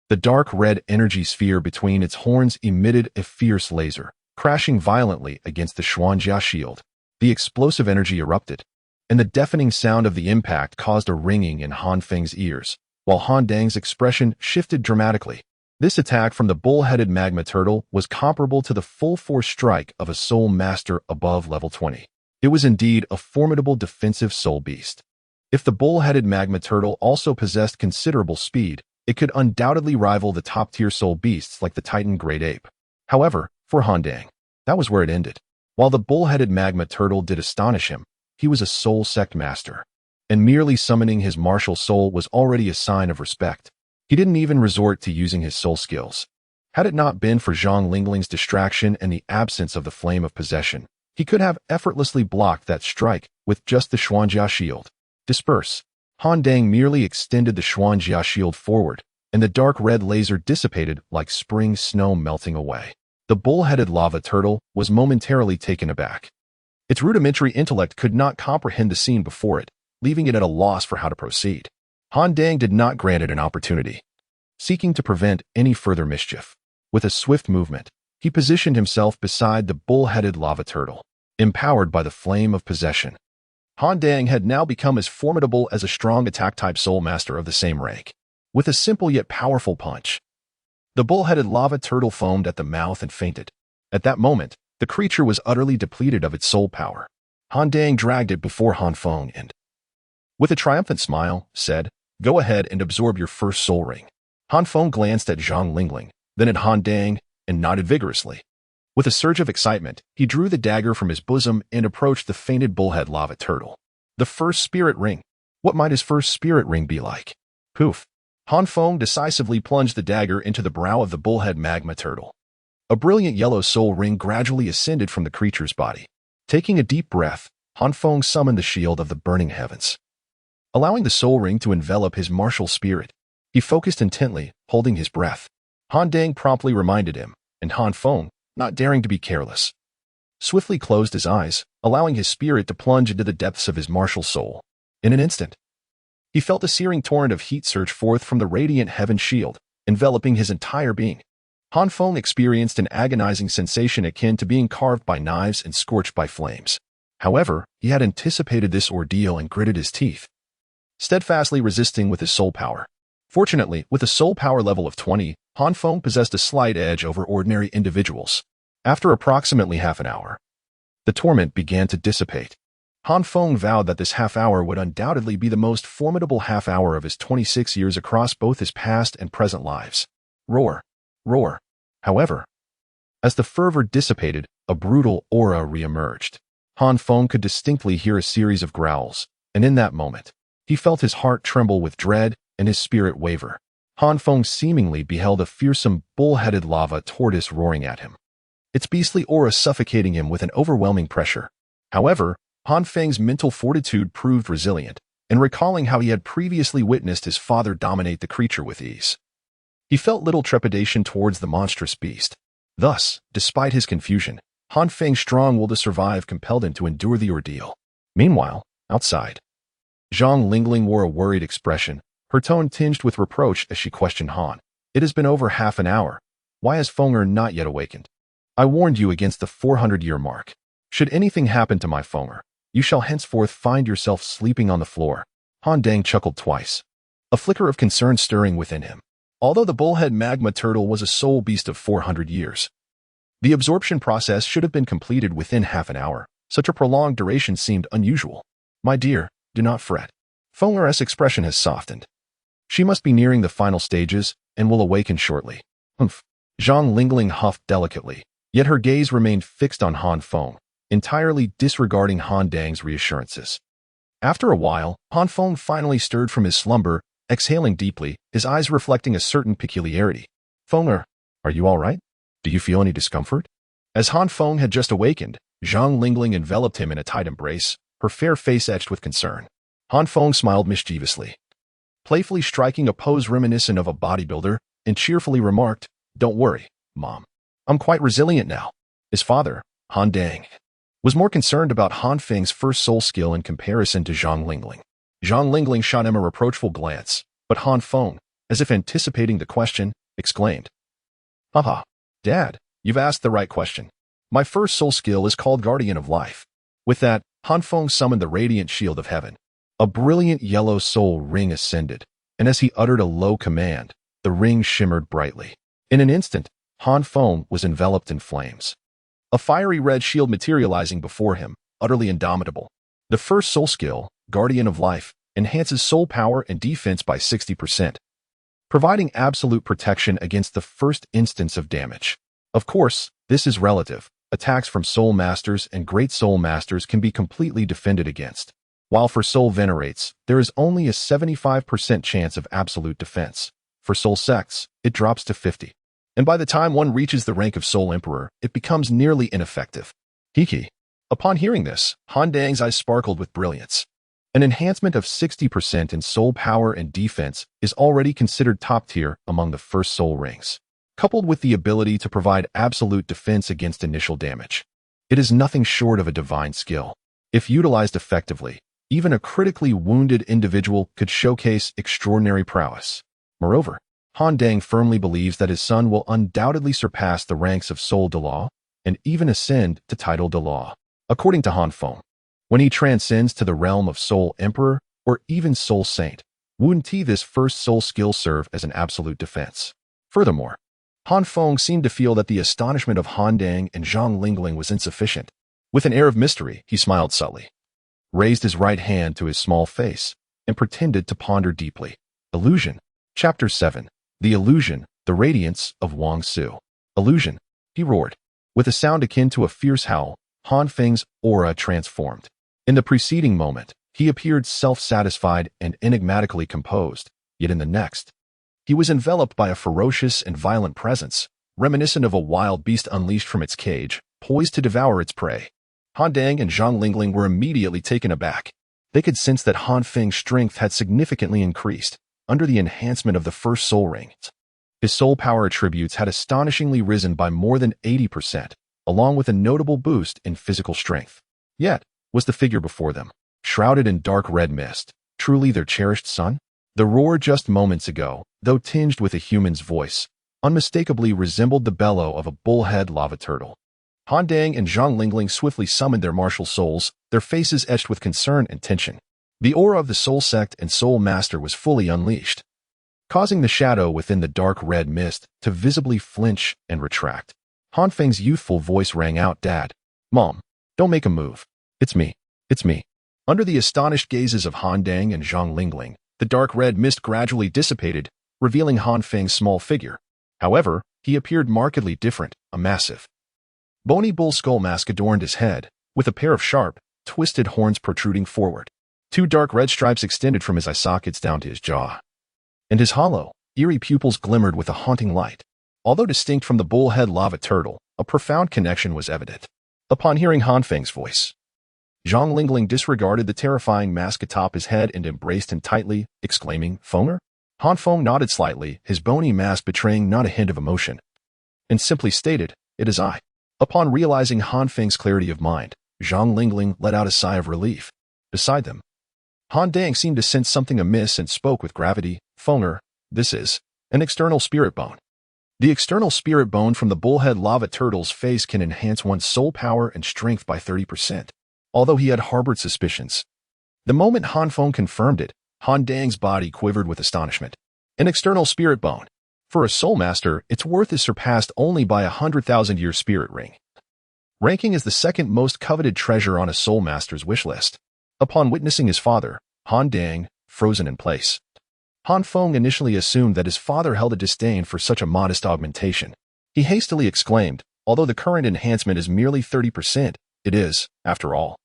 the dark red energy sphere between its horns emitted a fierce laser, crashing violently against the Xuanjia shield. The explosive energy erupted, and the deafening sound of the impact caused a ringing in Han Feng's ears, while Han Dang's expression shifted dramatically. This attack from the bull-headed magma turtle was comparable to the full-force strike of a soul master above level 20. It was indeed a formidable defensive soul beast. If the bull-headed magma turtle also possessed considerable speed, it could undoubtedly rival the top-tier soul beasts like the Titan Giant Ape. However, for Han Dang, that was where it ended. While the bull-headed magma turtle did astonish him, he was a soul sect master, and merely summoning his martial soul was already a sign of respect. He didn't even resort to using his soul skills. Had it not been for Zhang Lingling's distraction and the absence of the Flame of Possession, he could have effortlessly blocked that strike with just the Xuanjia shield. Disperse. Han Dang merely extended the Xuanjia shield forward, and the dark red laser dissipated like spring snow melting away. The bull-headed lava turtle was momentarily taken aback. Its rudimentary intellect could not comprehend the scene before it, leaving it at a loss for how to proceed. Han Dang did not grant it an opportunity, seeking to prevent any further mischief. With a swift movement, he positioned himself beside the bull-headed lava turtle, empowered by the Flame of Possession. Han Dang had now become as formidable as a strong attack-type soul master of the same rank. With a simple yet powerful punch, the bull-headed lava turtle foamed at the mouth and fainted. At that moment, the creature was utterly depleted of its soul power. Han Dang dragged it before Han Feng and, with a triumphant smile, said, "Go ahead and absorb your first soul ring." Han Feng glanced at Zhang Lingling, then at Han Dang, and nodded vigorously. With a surge of excitement, he drew the dagger from his bosom and approached the fainted bullhead lava turtle. The first spirit ring. What might his first spirit ring be like? Poof. Han Feng decisively plunged the dagger into the brow of the bullhead magma turtle. A brilliant yellow soul ring gradually ascended from the creature's body. Taking a deep breath, Han Feng summoned the shield of the burning heavens. allowing the soul ring to envelop his martial spirit. He focused intently, holding his breath. Han Dang promptly reminded him, and Han Feng, not daring to be careless, swiftly closed his eyes, allowing his spirit to plunge into the depths of his martial soul. In an instant, he felt a searing torrent of heat surge forth from the radiant heaven shield, enveloping his entire being. Han Feng experienced an agonizing sensation akin to being carved by knives and scorched by flames. However, he had anticipated this ordeal and gritted his teeth, steadfastly resisting with his soul power. Fortunately, with a soul power level of 20, Han Feng possessed a slight edge over ordinary individuals. After approximately half an hour, the torment began to dissipate. Han Feng vowed that this half hour would undoubtedly be the most formidable half hour of his 26 years across both his past and present lives. Roar. Roar. However, as the fervor dissipated, a brutal aura re-emerged. Han Feng could distinctly hear a series of growls, and in that moment, he felt his heart tremble with dread and his spirit waver. Han Feng seemingly beheld a fearsome, bull-headed lava tortoise roaring at him, its beastly aura suffocating him with an overwhelming pressure. However, Han Feng's mental fortitude proved resilient, and recalling how he had previously witnessed his father dominate the creature with ease, he felt little trepidation towards the monstrous beast. Thus, despite his confusion, Han Feng's strong will to survive compelled him to endure the ordeal. Meanwhile, outside, Zhang Lingling wore a worried expression, her tone tinged with reproach as she questioned Han. It has been over half an hour. Why has Fenger not yet awakened? I warned you against the 400-year mark. Should anything happen to my Fenger, you shall henceforth find yourself sleeping on the floor. Han Dang chuckled twice, a flicker of concern stirring within him. Although the bullhead magma turtle was a soul beast of 400 years, the absorption process should have been completed within half an hour. Such a prolonged duration seemed unusual. My dear, do not fret. Fenger's expression has softened. She must be nearing the final stages and will awaken shortly. Humph. Zhang Lingling huffed delicately, yet her gaze remained fixed on Han Feng, entirely disregarding Han Dang's reassurances. After a while, Han Feng finally stirred from his slumber, exhaling deeply, his eyes reflecting a certain peculiarity. Fenger, are you all right? Do you feel any discomfort? As Han Feng had just awakened, Zhang Lingling enveloped him in a tight embrace, her fair face etched with concern. Han Feng smiled mischievously, playfully striking a pose reminiscent of a bodybuilder, and cheerfully remarked, Don't worry, Mom. I'm quite resilient now. His father, Han Dang, was more concerned about Han Feng's first soul skill in comparison to Zhang Lingling. Zhang Lingling shot him a reproachful glance, but Han Feng, as if anticipating the question, exclaimed, Haha, Dad, you've asked the right question. My first soul skill is called Guardian of Life. With that, Han Feng summoned the radiant shield of heaven. A brilliant yellow soul ring ascended, and as he uttered a low command, the ring shimmered brightly. In an instant, Han Feng was enveloped in flames, a fiery red shield materializing before him, utterly indomitable. The first soul skill, Guardian of Life, enhances soul power and defense by 60%, providing absolute protection against the first instance of damage. Of course, this is relative. Attacks from soul masters and great soul masters can be completely defended against, while for soul venerates, there is only a 75% chance of absolute defense. For soul sects, it drops to 50%. And by the time one reaches the rank of Soul Emperor, it becomes nearly ineffective. Hiki. Upon hearing this, Han Dang's eyes sparkled with brilliance. An enhancement of 60% in soul power and defense is already considered top tier among the first soul rings. Coupled with the ability to provide absolute defense against initial damage, it is nothing short of a divine skill. If utilized effectively, even a critically wounded individual could showcase extraordinary prowess. Moreover, Han Dang firmly believes that his son will undoubtedly surpass the ranks of Soul Dulau and even ascend to title Dulau. According to Han Feng, when he transcends to the realm of Soul Emperor or even Soul Saint, wouldn't this first soul skill serve as an absolute defense? Furthermore, Han Feng seemed to feel that the astonishment of Han Dang and Zhang Lingling was insufficient. With an air of mystery, he smiled subtly, raised his right hand to his small face, and pretended to ponder deeply. Illusion. Chapter 7. The Illusion, the Radiance of Wang Su. Illusion, he roared. With a sound akin to a fierce howl, Han Feng's aura transformed. In the preceding moment, he appeared self-satisfied and enigmatically composed, yet in the next, he was enveloped by a ferocious and violent presence, reminiscent of a wild beast unleashed from its cage, poised to devour its prey. Han Dang and Zhang Lingling were immediately taken aback. They could sense that Han Feng's strength had significantly increased under the enhancement of the first soul ring. His soul power attributes had astonishingly risen by more than 80%, along with a notable boost in physical strength. Yet, was the figure before them, shrouded in dark red mist, truly their cherished son? The roar just moments ago, though tinged with a human's voice, unmistakably resembled the bellow of a bullhead lava turtle. Han Dang and Zhang Lingling swiftly summoned their martial souls, their faces etched with concern and tension. The aura of the Soul Sect and Soul Master was fully unleashed, causing the shadow within the dark red mist to visibly flinch and retract. Han Feng's youthful voice rang out, "Dad, Mom, don't make a move. It's me. It's me." Under the astonished gazes of Han Dang and Zhang Lingling, the dark red mist gradually dissipated, revealing Han Feng's small figure. However, he appeared markedly different. A massive, bony bull skull mask adorned his head, with a pair of sharp, twisted horns protruding forward. Two dark red stripes extended from his eye sockets down to his jaw, and his hollow, eerie pupils glimmered with a haunting light. Although distinct from the bullhead lava turtle, a profound connection was evident. Upon hearing Han Feng's voice, Zhang Lingling disregarded the terrifying mask atop his head and embraced him tightly, exclaiming, "Fenger?" Han Feng nodded slightly, his bony mask betraying not a hint of emotion, and simply stated, "It is I." Upon realizing Han Feng's clarity of mind, Zhang Lingling let out a sigh of relief. Beside them, Han Dang seemed to sense something amiss and spoke with gravity, "Fenger, this is an external spirit bone. The external spirit bone from the bullhead lava turtle's face can enhance one's soul power and strength by 30%. Although he had harbored suspicions, the moment Han Feng confirmed it, Han Dang's body quivered with astonishment. An external spirit bone. For a soul master, its worth is surpassed only by 100,000-year spirit ring, ranking as the second most coveted treasure on a soul master's wish list. Upon witnessing his father, Han Dang, frozen in place, Han Feng initially assumed that his father held a disdain for such a modest augmentation. He hastily exclaimed, "Although the current enhancement is merely 30%, it is, after all,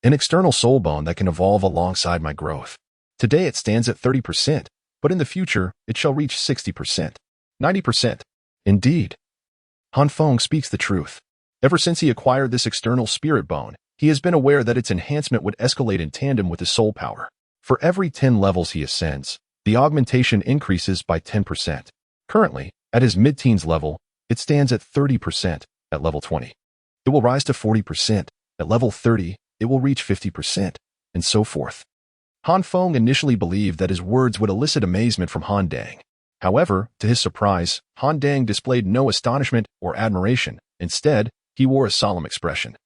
an external soul bone that can evolve alongside my growth. Today it stands at 30%, but in the future it shall reach 60%, 90%. Indeed, Han Feng speaks the truth. Ever since he acquired this external spirit bone, he has been aware that its enhancement would escalate in tandem with his soul power. For every 10 levels he ascends, the augmentation increases by 10%. Currently, at his mid-teens level, it stands at 30% at level 20. It will rise to 40%. At level 30, it will reach 50%, and so forth." Han Feng initially believed that his words would elicit amazement from Han Dang. However, to his surprise, Han Dang displayed no astonishment or admiration. Instead, he wore a solemn expression,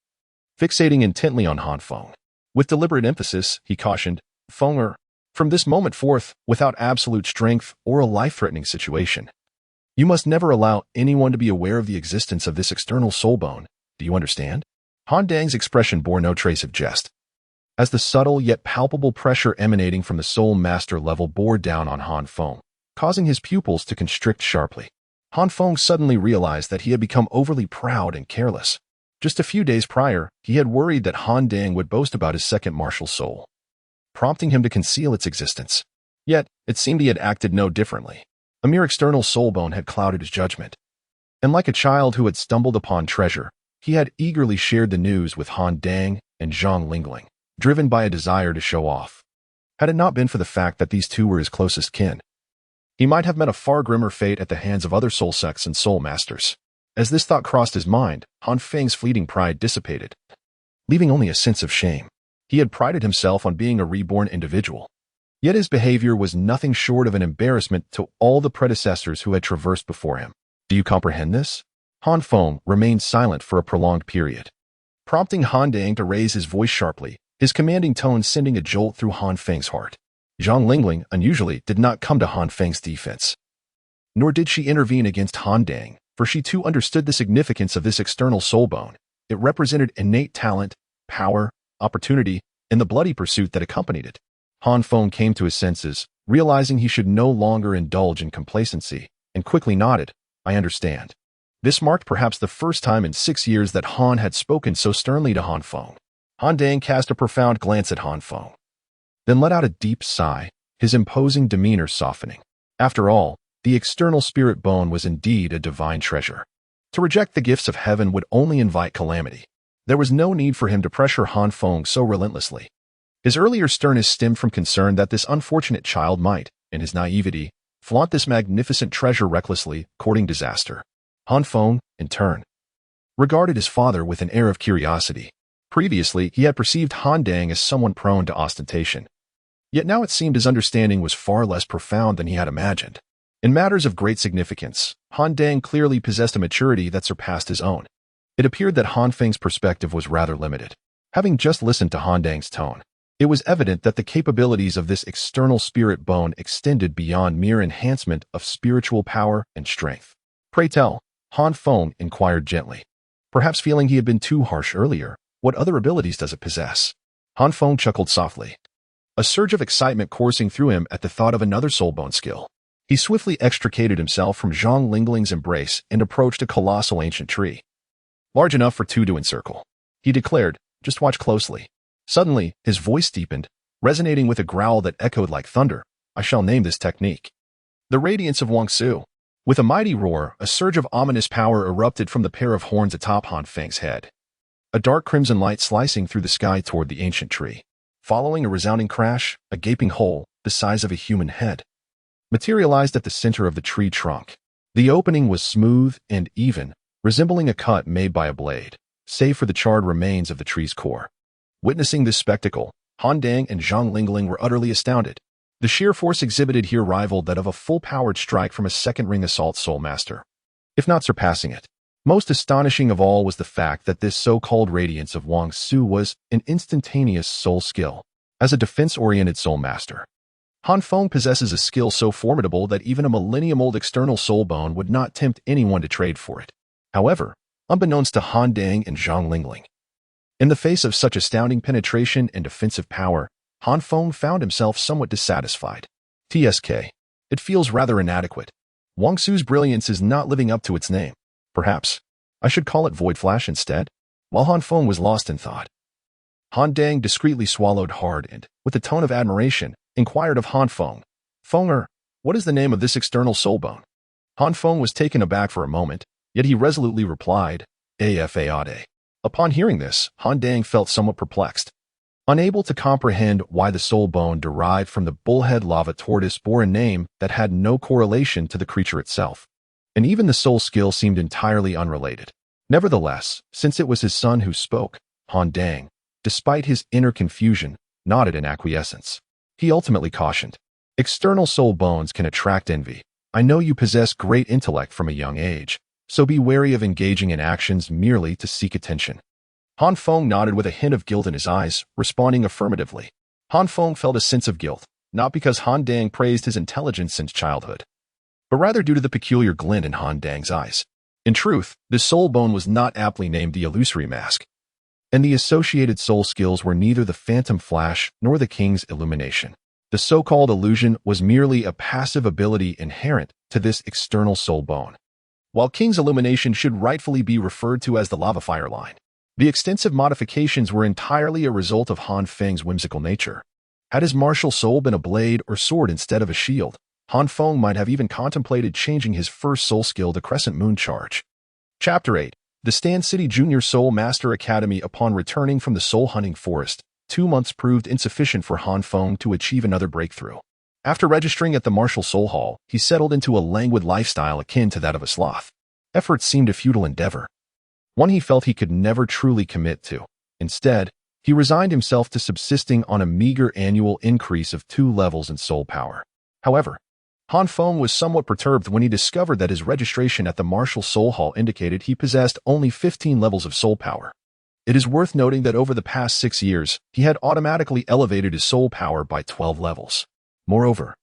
fixating intently on Han Feng. With deliberate emphasis, he cautioned, "Fenger, from this moment forth, without absolute strength or a life-threatening situation, you must never allow anyone to be aware of the existence of this external soul bone. Do you understand?" Han Dang's expression bore no trace of jest, as the subtle yet palpable pressure emanating from the soul master level bore down on Han Feng, causing his pupils to constrict sharply. Han Feng suddenly realized that he had become overly proud and careless. Just a few days prior, he had worried that Han Dang would boast about his second martial soul, prompting him to conceal its existence. Yet, it seemed he had acted no differently. A mere external soul bone had clouded his judgment. And like a child who had stumbled upon treasure, he had eagerly shared the news with Han Dang and Zhang Lingling, driven by a desire to show off. Had it not been for the fact that these two were his closest kin, he might have met a far grimmer fate at the hands of other soul sects and soul masters. As this thought crossed his mind, Han Feng's fleeting pride dissipated, leaving only a sense of shame. He had prided himself on being a reborn individual, yet his behavior was nothing short of an embarrassment to all the predecessors who had traversed before him. Do you comprehend this? Han Feng remained silent for a prolonged period, prompting Han Dang to raise his voice sharply, his commanding tone sending a jolt through Han Feng's heart. Zhang Lingling, unusually, did not come to Han Feng's defense, nor did she intervene against Han Dang, for she too understood the significance of this external soul bone. It represented innate talent, power, opportunity, and the bloody pursuit that accompanied it. Han Feng came to his senses, realizing he should no longer indulge in complacency, and quickly nodded, "I understand." This marked perhaps the first time in 6 years that Han had spoken so sternly to Han Feng. Han Dang cast a profound glance at Han Feng, then let out a deep sigh, his imposing demeanor softening. After all, the external spirit bone was indeed a divine treasure. To reject the gifts of heaven would only invite calamity. There was no need for him to pressure Han Feng so relentlessly. His earlier sternness stemmed from concern that this unfortunate child might, in his naivety, flaunt this magnificent treasure recklessly, courting disaster. Han Feng, in turn, regarded his father with an air of curiosity. Previously, he had perceived Han Dang as someone prone to ostentation. Yet now it seemed his understanding was far less profound than he had imagined. In matters of great significance, Han Dang clearly possessed a maturity that surpassed his own. It appeared that Han Feng's perspective was rather limited. Having just listened to Han Dang's tone, it was evident that the capabilities of this external spirit bone extended beyond mere enhancement of spiritual power and strength. Pray tell, Han Feng inquired gently. Perhaps feeling he had been too harsh earlier, what other abilities does it possess? Han Feng chuckled softly, a surge of excitement coursing through him at the thought of another soulbone skill. He swiftly extricated himself from Zhang Lingling's embrace and approached a colossal ancient tree. Large enough for two to encircle. He declared, just watch closely. Suddenly, his voice deepened, resonating with a growl that echoed like thunder. I shall name this technique the Radiance of Wangsu. With a mighty roar, a surge of ominous power erupted from the pair of horns atop Han Feng's head. A dark crimson light slicing through the sky toward the ancient tree. Following a resounding crash, a gaping hole, the size of a human head, materialized at the center of the tree trunk. The opening was smooth and even, resembling a cut made by a blade, save for the charred remains of the tree's core. Witnessing this spectacle, Han Dang and Zhang Lingling were utterly astounded. The sheer force exhibited here rivaled that of a full-powered strike from a second-ring assault soul master, if not surpassing it. Most astonishing of all was the fact that this so-called Radiance of Wang Su was an instantaneous soul skill. As a defense-oriented soul master, Han Feng possesses a skill so formidable that even a millennium-old external soul bone would not tempt anyone to trade for it. However, unbeknownst to Han Dang and Zhang Lingling, in the face of such astounding penetration and defensive power, Han Feng found himself somewhat dissatisfied. TSK. It feels rather inadequate. Wang Su's brilliance is not living up to its name. Perhaps I should call it Void Flash instead? While Han Feng was lost in thought, Han Dang discreetly swallowed hard and, with a tone of admiration, inquired of Han Feng, Fenger, what is the name of this external soul bone? Han Feng was taken aback for a moment, yet he resolutely replied, Afade. Upon hearing this, Han Dang felt somewhat perplexed. Unable to comprehend why the soul bone derived from the bullhead lava tortoise bore a name that had no correlation to the creature itself. And even the soul skill seemed entirely unrelated. Nevertheless, since it was his son who spoke, Han Dang, despite his inner confusion, nodded in acquiescence. He ultimately cautioned, external soul bones can attract envy. I know you possess great intellect from a young age, so be wary of engaging in actions merely to seek attention. Han Feng nodded with a hint of guilt in his eyes, responding affirmatively. Han Feng felt a sense of guilt, not because Han Dang praised his intelligence since childhood, but rather due to the peculiar glint in Han Dang's eyes. In truth, this soul bone was not aptly named the Illusory Mask, and the associated soul skills were neither the Phantom Flash nor the King's Illumination. The so-called illusion was merely a passive ability inherent to this external soul bone. While King's Illumination should rightfully be referred to as the Lava Fire line, the extensive modifications were entirely a result of Han Feng's whimsical nature. Had his martial soul been a blade or sword instead of a shield, Han Feng might have even contemplated changing his first soul skill to Crescent Moon Charge. Chapter 8. The Stan City Junior Soul Master Academy. Upon returning from the soul hunting forest, 2 months proved insufficient for Han Feng to achieve another breakthrough. After registering at the Martial Soul Hall, he settled into a languid lifestyle akin to that of a sloth. Efforts seemed a futile endeavor, one he felt he could never truly commit to. Instead, he resigned himself to subsisting on a meager annual increase of 2 levels in soul power. However, Han Feng was somewhat perturbed when he discovered that his registration at the Martial Soul Hall indicated he possessed only 15 levels of soul power. It is worth noting that over the past 6 years, he had automatically elevated his soul power by 12 levels. Moreover,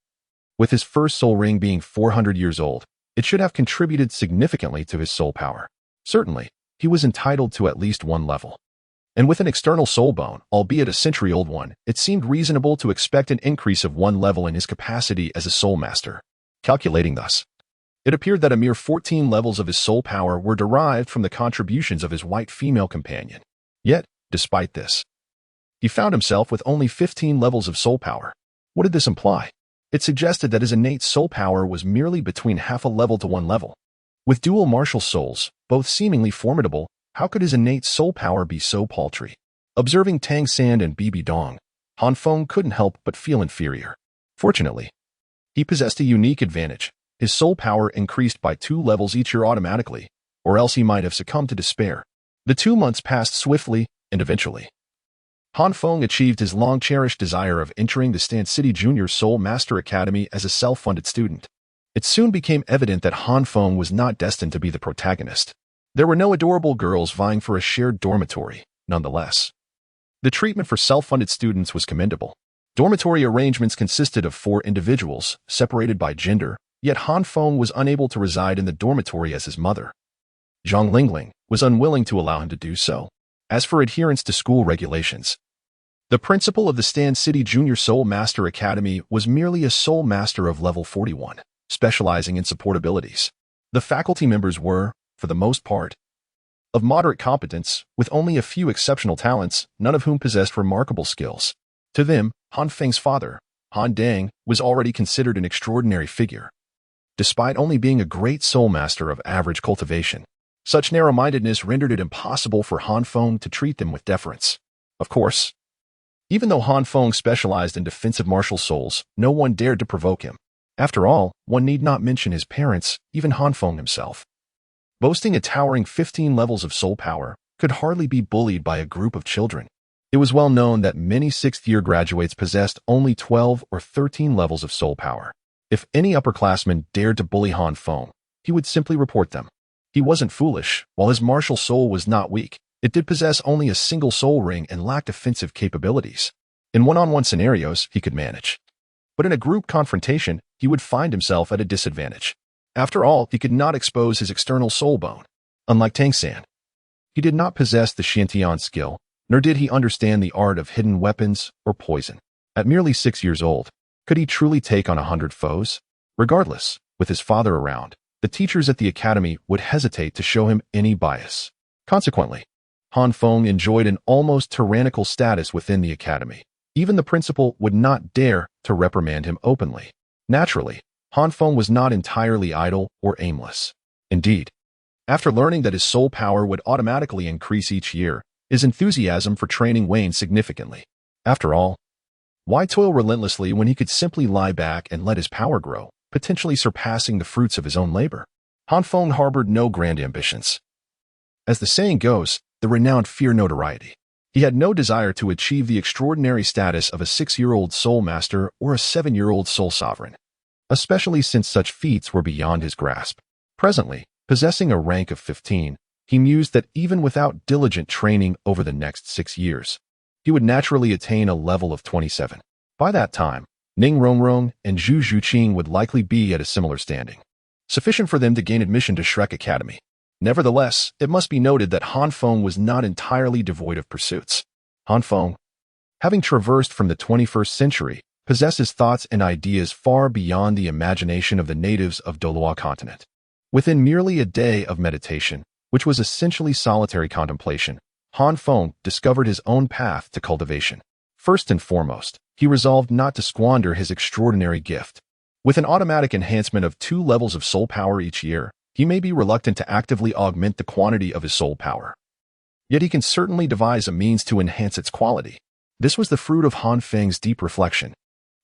with his first soul ring being 400 years old, it should have contributed significantly to his soul power. Certainly, he was entitled to at least 1 level. And with an external soul bone, albeit a century-old one, it seemed reasonable to expect an increase of 1 level in his capacity as a soul master. Calculating thus, it appeared that a mere 14 levels of his soul power were derived from the contributions of his white female companion. Yet, despite this, he found himself with only 15 levels of soul power. What did this imply? It suggested that his innate soul power was merely between half a level to 1 level. With dual martial souls, both seemingly formidable, how could his innate soul power be so paltry? Observing Tang Sand and Bibi Dong, Han Feng couldn't help but feel inferior. Fortunately, he possessed a unique advantage. His soul power increased by 2 levels each year automatically, or else he might have succumbed to despair. The 2 months passed swiftly, and eventually, Han Feng achieved his long-cherished desire of entering the Stan City Junior Soul Master Academy as a self-funded student. It soon became evident that Han Feng was not destined to be the protagonist. There were no adorable girls vying for a shared dormitory, nonetheless. The treatment for self-funded students was commendable. Dormitory arrangements consisted of 4 individuals, separated by gender, yet Han Feng was unable to reside in the dormitory as his mother, Zhang Lingling, was unwilling to allow him to do so. As for adherence to school regulations, the principal of the Stan City Junior Soul Master Academy was merely a soul master of level 41, specializing in support abilities. The faculty members were, for the most part, of moderate competence, with only a few exceptional talents, none of whom possessed remarkable skills. To them, Han Feng's father, Han Dang, was already considered an extraordinary figure, despite only being a great soul master of average cultivation. Such narrow-mindedness rendered it impossible for Han Feng to treat them with deference. Of course, even though Han Feng specialized in defensive martial souls, no one dared to provoke him. After all, one need not mention his parents, even Han Feng himself. Boasting a towering 15 levels of soul power, could hardly be bullied by a group of children. It was well known that many 6th-year graduates possessed only 12 or 13 levels of soul power. If any upperclassman dared to bully Han Feng, he would simply report them. He wasn't foolish. While his martial soul was not weak, it did possess only a single soul ring and lacked offensive capabilities. In one-on-one scenarios, he could manage. But in a group confrontation, he would find himself at a disadvantage. After all, he could not expose his external soul bone. Unlike Tangan, he did not possess the Xiantian skill, nor did he understand the art of hidden weapons or poison. At merely 6 years old, could he truly take on 100 foes? Regardless, with his father around, the teachers at the academy would hesitate to show him any bias. Consequently, Han Feng enjoyed an almost tyrannical status within the academy. Even the principal would not dare to reprimand him openly. Naturally, Han Feng was not entirely idle or aimless. Indeed, after learning that his soul power would automatically increase each year, his enthusiasm for training waned significantly. After all, why toil relentlessly when he could simply lie back and let his power grow, potentially surpassing the fruits of his own labor? Han Feng harbored no grand ambitions. As the saying goes, the renowned fear notoriety. He had no desire to achieve the extraordinary status of a 6-year-old soul master or a 7-year-old soul sovereign, especially since such feats were beyond his grasp. Presently, possessing a rank of 15, he mused that even without diligent training over the next 6 years, he would naturally attain a level of 27. By that time, Ning Rongrong and Zhu Zhuqing would likely be at a similar standing, sufficient for them to gain admission to Shrek Academy. Nevertheless, it must be noted that Han Feng was not entirely devoid of pursuits. Han Feng, having traversed from the 21st century, possesses thoughts and ideas far beyond the imagination of the natives of Douluo continent. Within merely a day of meditation, which was essentially solitary contemplation, Han Feng discovered his own path to cultivation. First and foremost, he resolved not to squander his extraordinary gift. With an automatic enhancement of 2 levels of soul power each year, he may be reluctant to actively augment the quantity of his soul power. Yet he can certainly devise a means to enhance its quality. This was the fruit of Han Feng's deep reflection.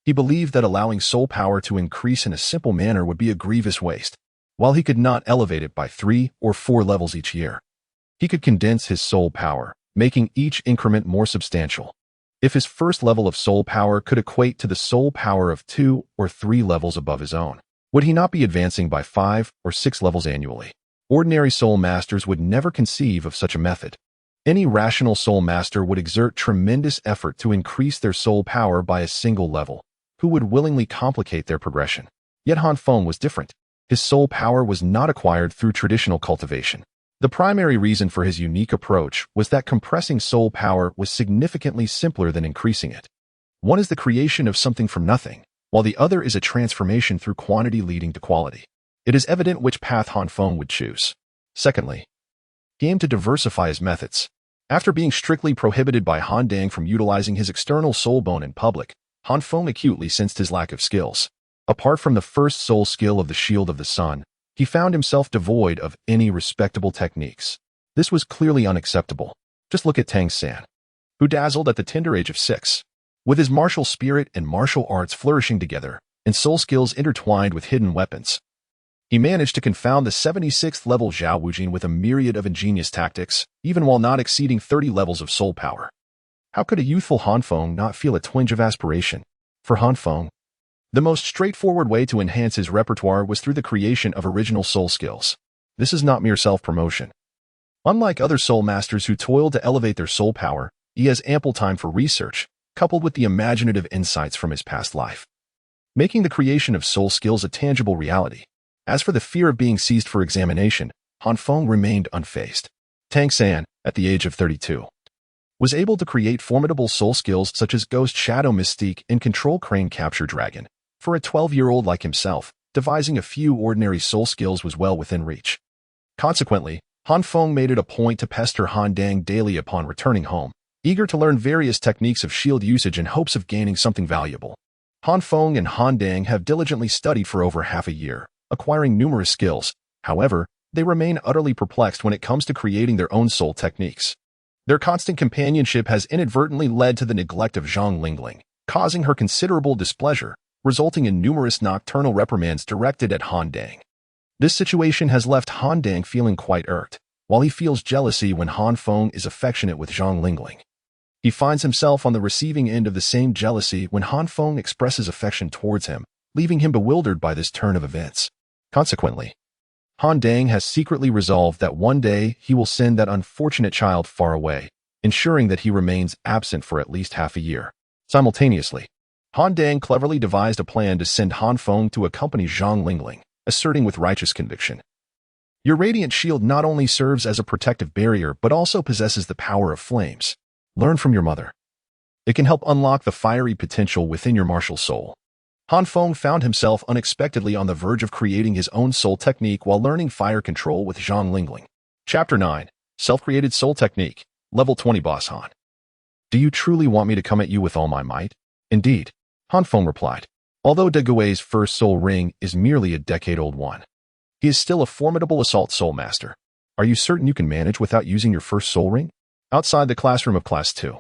He believed that allowing soul power to increase in a simple manner would be a grievous waste. While he could not elevate it by 3 or 4 levels each year, he could condense his soul power, making each increment more substantial. If his first level of soul power could equate to the soul power of 2 or 3 levels above his own, would he not be advancing by 5 or 6 levels annually? Ordinary soul masters would never conceive of such a method. Any rational soul master would exert tremendous effort to increase their soul power by a single level, who would willingly complicate their progression. Yet Han Feng was different. His soul power was not acquired through traditional cultivation. The primary reason for his unique approach was that compressing soul power was significantly simpler than increasing it. One is the creation of something from nothing, while the other is a transformation through quantity leading to quality. It is evident which path Han Feng would choose. Secondly, he aimed to diversify his methods. After being strictly prohibited by Han Dang from utilizing his external soul bone in public, Han Feng acutely sensed his lack of skills. Apart from the first soul skill of the Shield of the Sun, he found himself devoid of any respectable techniques. This was clearly unacceptable. Just look at Tang San, who dazzled at the tender age of 6. With his martial spirit and martial arts flourishing together, and soul skills intertwined with hidden weapons, he managed to confound the 76th level Zhao Wujing with a myriad of ingenious tactics, even while not exceeding 30 levels of soul power. How could a youthful Han Feng not feel a twinge of aspiration? For Han Feng, the most straightforward way to enhance his repertoire was through the creation of original soul skills. This is not mere self-promotion. Unlike other soul masters who toil to elevate their soul power, he has ample time for research, coupled with the imaginative insights from his past life, making the creation of soul skills a tangible reality. As for the fear of being seized for examination, Han Feng remained unfazed. Tangan, at the age of 32, was able to create formidable soul skills such as Ghost Shadow Mystique and Control Crane Capture Dragon. For a 12-year-old like himself, devising a few ordinary soul skills was well within reach. Consequently, Han Feng made it a point to pester Han Dang daily upon returning home, eager to learn various techniques of shield usage in hopes of gaining something valuable. Han Feng and Han Dang have diligently studied for over half a year, acquiring numerous skills. However, they remain utterly perplexed when it comes to creating their own soul techniques. Their constant companionship has inadvertently led to the neglect of Zhang Lingling, causing her considerable displeasure, resulting in numerous nocturnal reprimands directed at Han Dang. This situation has left Han Dang feeling quite irked, while he feels jealousy when Han Feng is affectionate with Zhang Lingling. He finds himself on the receiving end of the same jealousy when Han Feng expresses affection towards him, leaving him bewildered by this turn of events. Consequently, Han Dang has secretly resolved that one day he will send that unfortunate child far away, ensuring that he remains absent for at least half a year. Simultaneously, Han Dang cleverly devised a plan to send Han Feng to accompany Zhang Lingling, asserting with righteous conviction, "Your radiant shield not only serves as a protective barrier but also possesses the power of flames. Learn from your mother. It can help unlock the fiery potential within your martial soul." Han Feng found himself unexpectedly on the verge of creating his own soul technique while learning fire control with Zhang Lingling. Chapter 9. Self-Created Soul Technique. Level 20 Boss Han. "Do you truly want me to come at you with all my might?" "Indeed," Han Feng replied. Although Dugu's first soul ring is merely a decade-old one, he is still a formidable assault soul master. "Are you certain you can manage without using your first soul ring?" Outside the classroom of Class 2.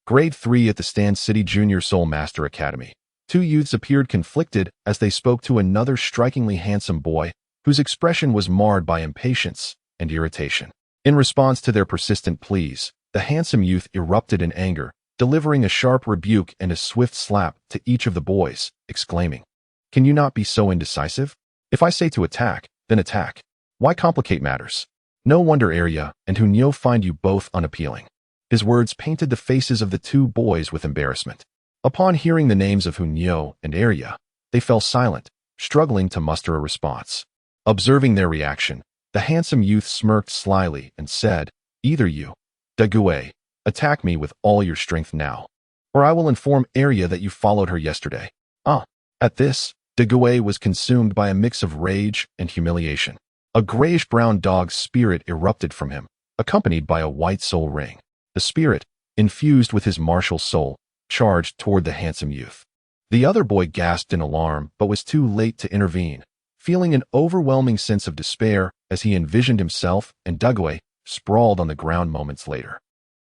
Grade 3 at the Stan City Junior Soul Master Academy, two youths appeared conflicted as they spoke to another strikingly handsome boy, whose expression was marred by impatience and irritation. In response to their persistent pleas, the handsome youth erupted in anger, delivering a sharp rebuke and a swift slap to each of the boys, exclaiming, "Can you not be so indecisive? If I say to attack, then attack. Why complicate matters? No wonder Arya and Hunyo find you both unappealing." His words painted the faces of the two boys with embarrassment. Upon hearing the names of Hunyo and Arya, they fell silent, struggling to muster a response. Observing their reaction, the handsome youth smirked slyly and said, "Either you, Dugu, attack me with all your strength now, or I will inform Arya that you followed her yesterday." At this, Dugu was consumed by a mix of rage and humiliation. A grayish-brown dog's spirit erupted from him, accompanied by a white soul ring. The spirit, infused with his martial soul, charged toward the handsome youth. The other boy gasped in alarm but was too late to intervene, feeling an overwhelming sense of despair as he envisioned himself and Dugu sprawled on the ground moments later.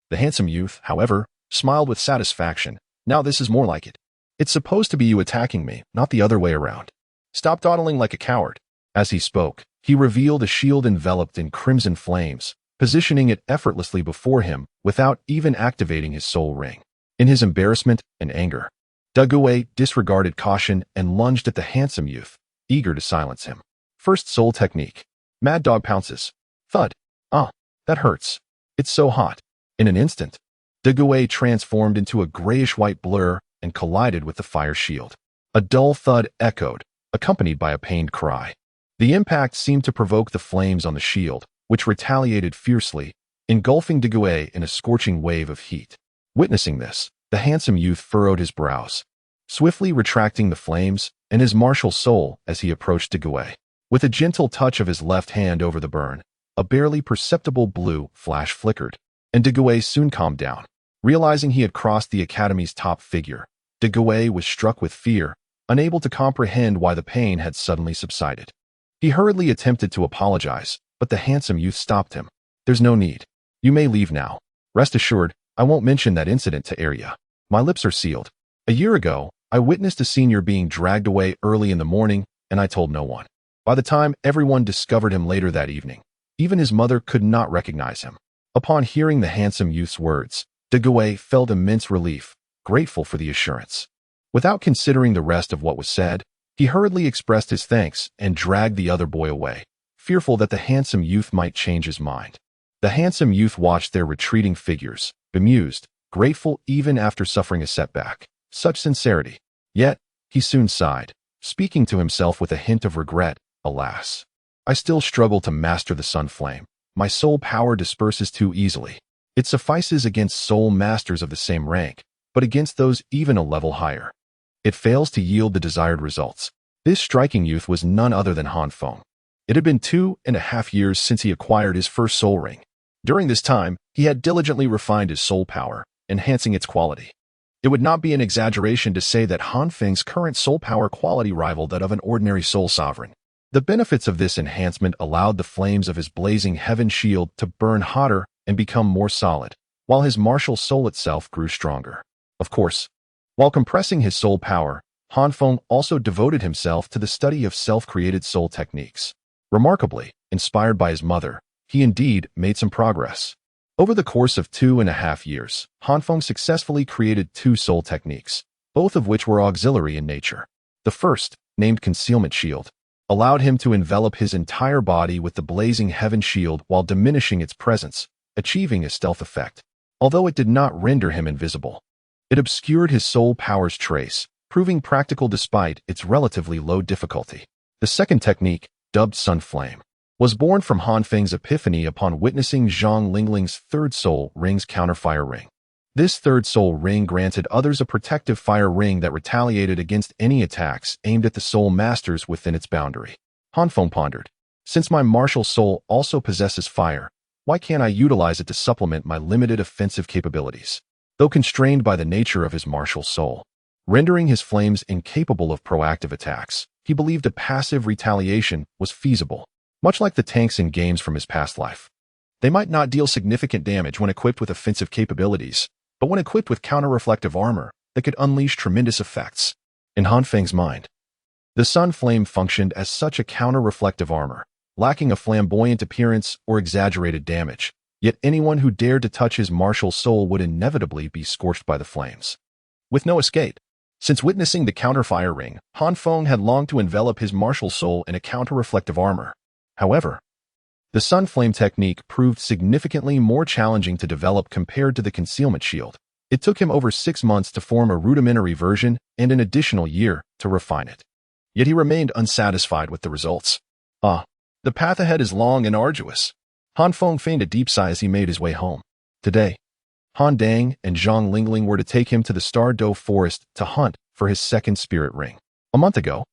The handsome youth, however, smiled with satisfaction. "Now this is more like it. It's supposed to be you attacking me, not the other way around. Stop dawdling like a coward." As he spoke, he revealed a shield enveloped in crimson flames, positioning it effortlessly before him without even activating his soul ring. In his embarrassment and anger, Dugu disregarded caution and lunged at the handsome youth, eager to silence him. First soul technique. Mad Dog pounces. Thud. That hurts. It's so hot. In an instant, Dugu transformed into a grayish-white blur and collided with the fire shield. A dull thud echoed, accompanied by a pained cry. The impact seemed to provoke the flames on the shield, which retaliated fiercely, engulfing Dugu in a scorching wave of heat. Witnessing this, the handsome youth furrowed his brows, swiftly retracting the flames and his martial soul as he approached Dugu. With a gentle touch of his left hand over the burn, a barely perceptible blue flash flickered, and Dugu soon calmed down. Realizing he had crossed the academy's top figure, Dugu was struck with fear, unable to comprehend why the pain had suddenly subsided. He hurriedly attempted to apologize, but the handsome youth stopped him. "There's no need. You may leave now. Rest assured, I won't mention that incident to Arya. My lips are sealed." A year ago, I witnessed a senior being dragged away early in the morning, and I told no one. By the time everyone discovered him later that evening, even his mother could not recognize him. Upon hearing the handsome youth's words, Dugu felt immense relief, grateful for the assurance. Without considering the rest of what was said, he hurriedly expressed his thanks and dragged the other boy away, fearful that the handsome youth might change his mind. The handsome youth watched their retreating figures, bemused, grateful even after suffering a setback. Such sincerity. Yet, he soon sighed, speaking to himself with a hint of regret. Alas, I still struggle to master the sun flame. My soul power disperses too easily. It suffices against soul masters of the same rank, but against those even a level higher, it fails to yield the desired results. This striking youth was none other than Han Feng. It had been 2.5 years since he acquired his first soul ring. During this time, he had diligently refined his soul power, enhancing its quality. It would not be an exaggeration to say that Han Feng's current soul power quality rivaled that of an ordinary soul sovereign. The benefits of this enhancement allowed the flames of his blazing heaven shield to burn hotter and become more solid, while his martial soul itself grew stronger. Of course, while compressing his soul power, Han Feng also devoted himself to the study of self-created soul techniques. Remarkably, inspired by his mother, he indeed made some progress. Over the course of 2.5 years, Han Feng successfully created 2 soul techniques, both of which were auxiliary in nature. The first, named Concealment Shield, allowed him to envelop his entire body with the blazing heaven shield while diminishing its presence, achieving a stealth effect. Although it did not render him invisible, it obscured his soul power's trace, proving practical despite its relatively low difficulty. The second technique, dubbed Sun Flame, was born from Han Feng's epiphany upon witnessing Zhang Lingling's third soul ring's counterfire ring. This third soul ring granted others a protective fire ring that retaliated against any attacks aimed at the soul masters within its boundary. Han Feng pondered, since my martial soul also possesses fire, why can't I utilize it to supplement my limited offensive capabilities? Though constrained by the nature of his martial soul, rendering his flames incapable of proactive attacks, he believed a passive retaliation was feasible. Much like the tanks in games from his past life, they might not deal significant damage when equipped with offensive capabilities, but when equipped with counter-reflective armor, they could unleash tremendous effects. In Han Feng's mind, the Sun Flame functioned as such a counter-reflective armor, lacking a flamboyant appearance or exaggerated damage, yet anyone who dared to touch his martial soul would inevitably be scorched by the flames. With no escape. Since witnessing the counterfire ring, Han Feng had longed to envelop his martial soul in a counter-reflective armor. However, the Sun Flame technique proved significantly more challenging to develop compared to the Concealment Shield. It took him over 6 months to form a rudimentary version and an additional year to refine it. Yet he remained unsatisfied with the results. The path ahead is long and arduous. Han Feng feigned a deep sigh as he made his way home. Today, Han Dang and Zhang Lingling were to take him to the Star Luo forest to hunt for his second spirit ring. A month ago,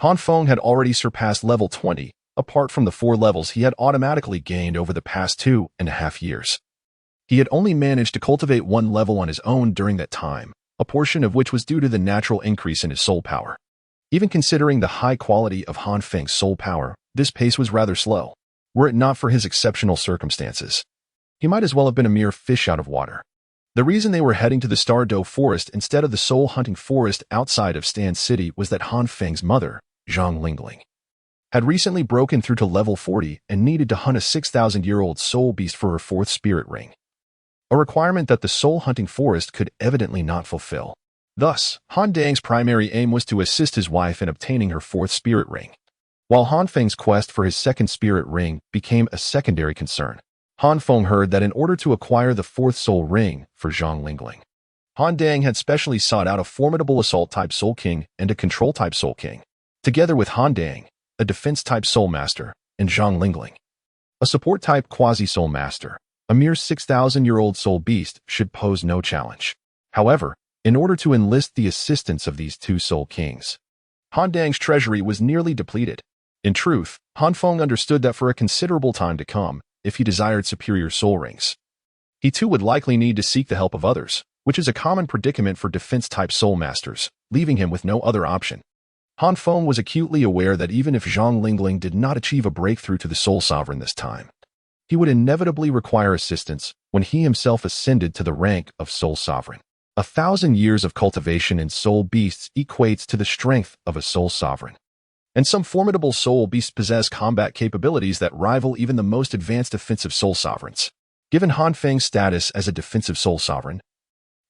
Han Feng had already surpassed level 20, apart from the 4 levels he had automatically gained over the past 2.5 years. He had only managed to cultivate 1 level on his own during that time, a portion of which was due to the natural increase in his soul power. Even considering the high quality of Han Feng's soul power, this pace was rather slow. Were it not for his exceptional circumstances, he might as well have been a mere fish out of water. The reason they were heading to the Star Luo forest instead of the soul-hunting forest outside of Stan City was that Han Feng's mother, Zhang Lingling, had recently broken through to level 40 and needed to hunt a 6,000-year-old soul beast for her 4th spirit ring, a requirement that the soul-hunting forest could evidently not fulfill. Thus, Han Dang's primary aim was to assist his wife in obtaining her 4th spirit ring, while Han Feng's quest for his 2nd spirit ring became a secondary concern. Han Feng heard that in order to acquire the 4th soul ring for Zhang Lingling, Han Dang had specially sought out a formidable assault-type soul king and a control-type soul king, together with Han Dang, a defense-type soul master, and Zhang Lingling, a support-type quasi-soul master. A mere 6,000-year-old soul beast should pose no challenge. However, in order to enlist the assistance of these 2 soul kings, Han Dang's treasury was nearly depleted. In truth, Han Feng understood that for a considerable time to come, if he desired superior soul rings, he too would likely need to seek the help of others, which is a common predicament for defense-type soul masters, leaving him with no other option. Han Feng was acutely aware that even if Zhang Lingling did not achieve a breakthrough to the Soul Sovereign this time, he would inevitably require assistance when he himself ascended to the rank of Soul Sovereign. 1,000 years of cultivation in soul beasts equates to the strength of a soul sovereign. And some formidable soul beasts possess combat capabilities that rival even the most advanced defensive soul sovereigns. Given Han Feng's status as a defensive soul sovereign,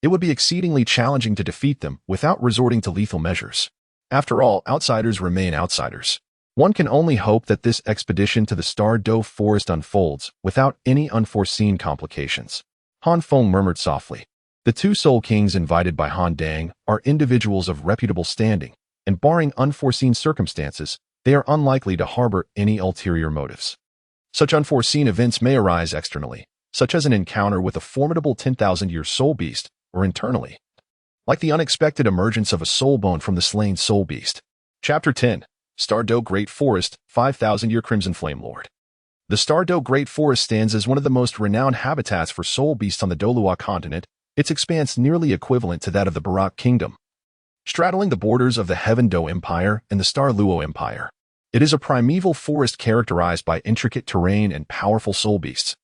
it would be exceedingly challenging to defeat them without resorting to lethal measures. After all, outsiders remain outsiders. One can only hope that this expedition to the Star Luo forest unfolds without any unforeseen complications. Han Feng murmured softly. The two soul kings invited by Han Dang are individuals of reputable standing, and barring unforeseen circumstances, they are unlikely to harbor any ulterior motives. Such unforeseen events may arise externally, such as an encounter with a formidable 10,000-year soul beast, or internally, like the unexpected emergence of a soul bone from the slain soul beast. Chapter 10. Star Luo Great Forest, 5,000-year Crimson Flame Lord. The Star Luo Great Forest stands as one of the most renowned habitats for soul beasts on the Douluo continent, its expanse nearly equivalent to that of the Barak Kingdom, straddling the borders of the Heaven Luo Empire and the Star Luo Empire. It is a primeval forest characterized by intricate terrain and powerful soul beasts,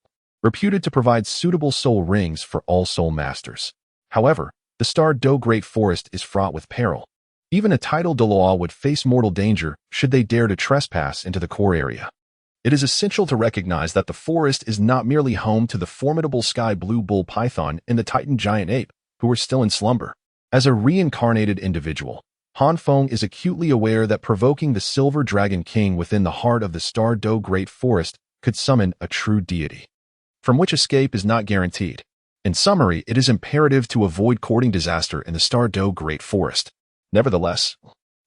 reputed to provide suitable soul rings for all soul masters. However, the Star Luo Great Forest is fraught with peril. Even a titled Douluo would face mortal danger should they dare to trespass into the core area. It is essential to recognize that the forest is not merely home to the formidable sky blue bull python and the Titan Giant Ape, who are still in slumber. As a reincarnated individual, Han Feng is acutely aware that provoking the Silver Dragon King within the heart of the Star Luo Great Forest could summon a true deity, from which escape is not guaranteed. In summary, it is imperative to avoid courting disaster in the Star Luo Great Forest. Nevertheless,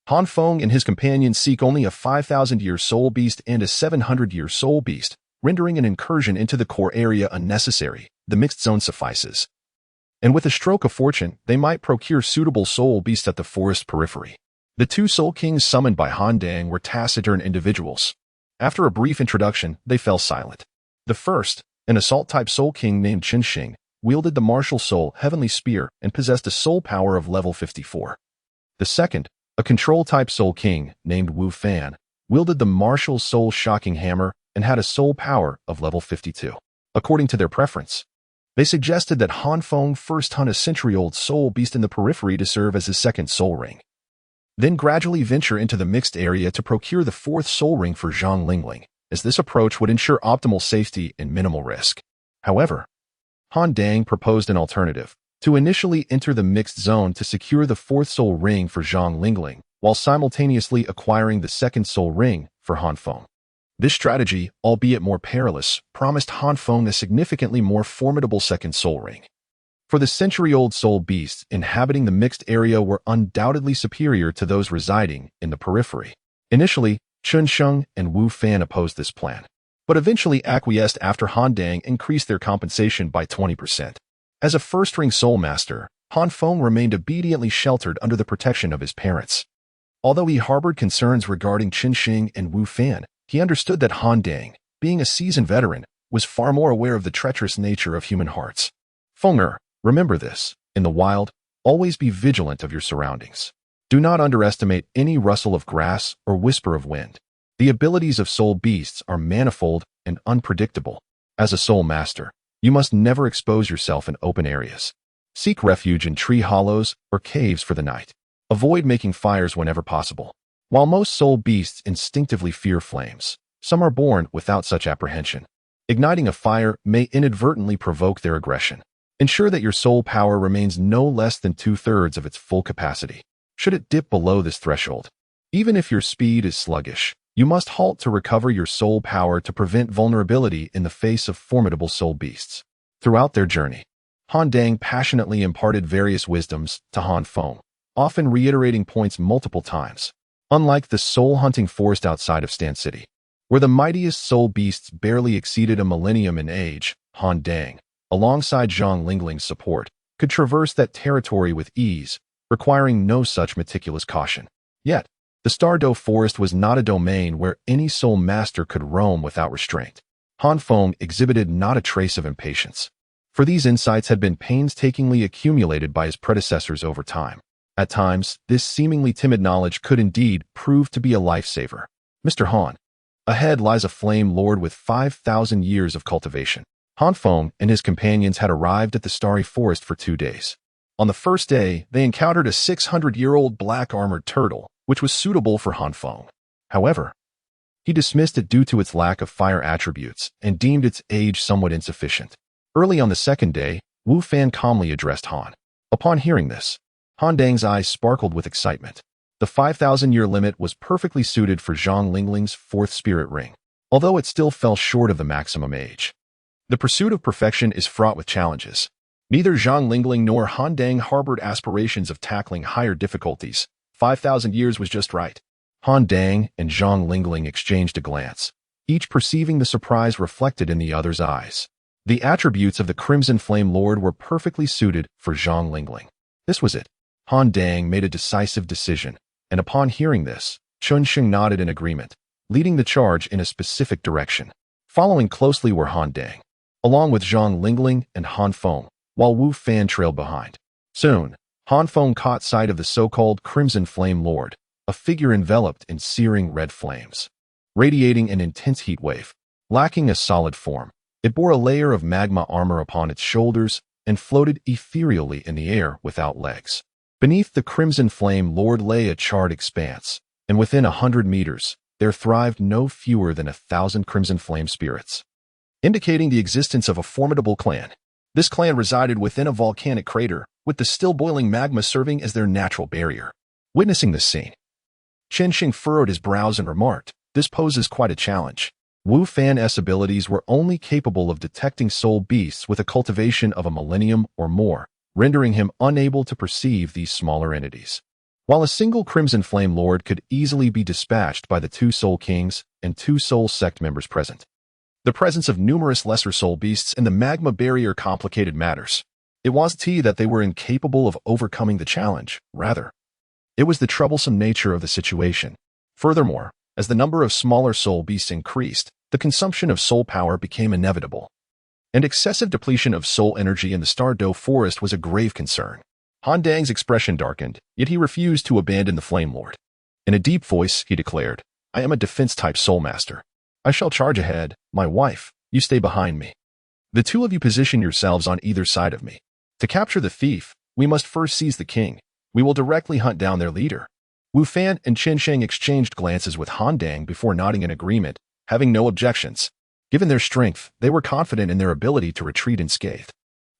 Han Feng and his companions seek only a 5,000-year soul beast and a 700-year soul beast, rendering an incursion into the core area unnecessary. The mixed zone suffices. And with a stroke of fortune, they might procure suitable soul beasts at the forest periphery. The two soul kings summoned by Han Dang were taciturn individuals. After a brief introduction, they fell silent. The first, an assault-type soul king named Qin Xing, wielded the martial soul heavenly spear and possessed a soul power of level 54. The second, a control-type soul king named Wu Fan, wielded the martial soul shocking hammer and had a soul power of level 52. According to their preference, they suggested that Han Feng first hunt a century-old soul beast in the periphery to serve as his second soul ring, then gradually venture into the mixed area to procure the fourth soul ring for Zhang Lingling, as this approach would ensure optimal safety and minimal risk. However, Han Dang proposed an alternative, to initially enter the mixed zone to secure the fourth soul ring for Zhang Lingling, while simultaneously acquiring the second soul ring for Han Feng. This strategy, albeit more perilous, promised Han Feng a significantly more formidable second soul ring. For the century-old soul beasts inhabiting the mixed area were undoubtedly superior to those residing in the periphery. Initially, Qin Sheng and Wu Fan opposed this plan, but eventually acquiesced after Han Dang increased their compensation by 20%. As a first-ring soul master, Han Feng remained obediently sheltered under the protection of his parents. Although he harbored concerns regarding Qin Sheng and Wu Fan, he understood that Han Dang, being a seasoned veteran, was far more aware of the treacherous nature of human hearts. Fenger, remember this. In the wild, always be vigilant of your surroundings. Do not underestimate any rustle of grass or whisper of wind. The abilities of soul beasts are manifold and unpredictable. As a soul master, you must never expose yourself in open areas. Seek refuge in tree hollows or caves for the night. Avoid making fires whenever possible. While most soul beasts instinctively fear flames, some are born without such apprehension. Igniting a fire may inadvertently provoke their aggression. Ensure that your soul power remains no less than 2/3 of its full capacity. Should it dip below this threshold, even if your speed is sluggish, you must halt to recover your soul power to prevent vulnerability in the face of formidable soul beasts. Throughout their journey, Han Dang passionately imparted various wisdoms to Han Feng, often reiterating points multiple times. Unlike the soul-hunting forest outside of Stan City, where the mightiest soul beasts barely exceeded a millennium in age, Han Dang, alongside Zhang Lingling's support, could traverse that territory with ease, requiring no such meticulous caution. Yet, the Star Luo forest was not a domain where any soul master could roam without restraint. Han Feng exhibited not a trace of impatience, for these insights had been painstakingly accumulated by his predecessors over time. At times, this seemingly timid knowledge could indeed prove to be a lifesaver. Mr. Han, ahead lies a flame lord with 5,000 years of cultivation. Han Feng and his companions had arrived at the starry forest for 2 days. On the first day, they encountered a 600-year-old black armored turtle, which was suitable for Han Feng. However, he dismissed it due to its lack of fire attributes and deemed its age somewhat insufficient. Early on the second day, Wu Fan calmly addressed Han. Upon hearing this, Han Dang's eyes sparkled with excitement. The 5,000-year limit was perfectly suited for Zhang Lingling's fourth spirit ring, although it still fell short of the maximum age. The pursuit of perfection is fraught with challenges. Neither Zhang Lingling nor Han Dang harbored aspirations of tackling higher difficulties. 5,000 years was just right. Han Dang and Zhang Lingling exchanged a glance, each perceiving the surprise reflected in the other's eyes. The attributes of the Crimson Flame Lord were perfectly suited for Zhang Lingling. This was it. Han Dang made a decisive decision, and upon hearing this, Chunxing nodded in agreement, leading the charge in a specific direction. Following closely were Han Dang, along with Zhang Lingling and Han Feng, while Wu Fan trailed behind. Soon, Han Feng caught sight of the so-called Crimson Flame Lord, a figure enveloped in searing red flames. Radiating an intense heat wave, lacking a solid form, it bore a layer of magma armor upon its shoulders and floated ethereally in the air without legs. Beneath the Crimson Flame Lord lay a charred expanse, and within 100 meters, there thrived no fewer than 1,000 Crimson Flame spirits, indicating the existence of a formidable clan. This clan resided within a volcanic crater, with the still-boiling magma serving as their natural barrier. Witnessing this scene, Chunxing furrowed his brows and remarked, "This poses quite a challenge." Wu Fan's abilities were only capable of detecting soul beasts with a cultivation of a millennium or more, rendering him unable to perceive these smaller entities. While a single Crimson Flame Lord could easily be dispatched by the 2 Soul Kings and 2 Soul Sect members present, the presence of numerous lesser soul beasts and the magma barrier complicated matters. It wasn't that they were incapable of overcoming the challenge, rather, it was the troublesome nature of the situation. Furthermore, as the number of smaller soul beasts increased, the consumption of soul power became inevitable, and excessive depletion of soul energy in the Star Luo forest was a grave concern. Han Dang's expression darkened, yet he refused to abandon the Flame Lord. In a deep voice, he declared, "I am a defense-type soul master. I shall charge ahead. My wife, you stay behind me. The 2 of you position yourselves on either side of me. To capture the thief, we must first seize the king. We will directly hunt down their leader." Wu Fan and Chunxing exchanged glances with Han Dang before nodding in agreement, having no objections. Given their strength, they were confident in their ability to retreat unscathed.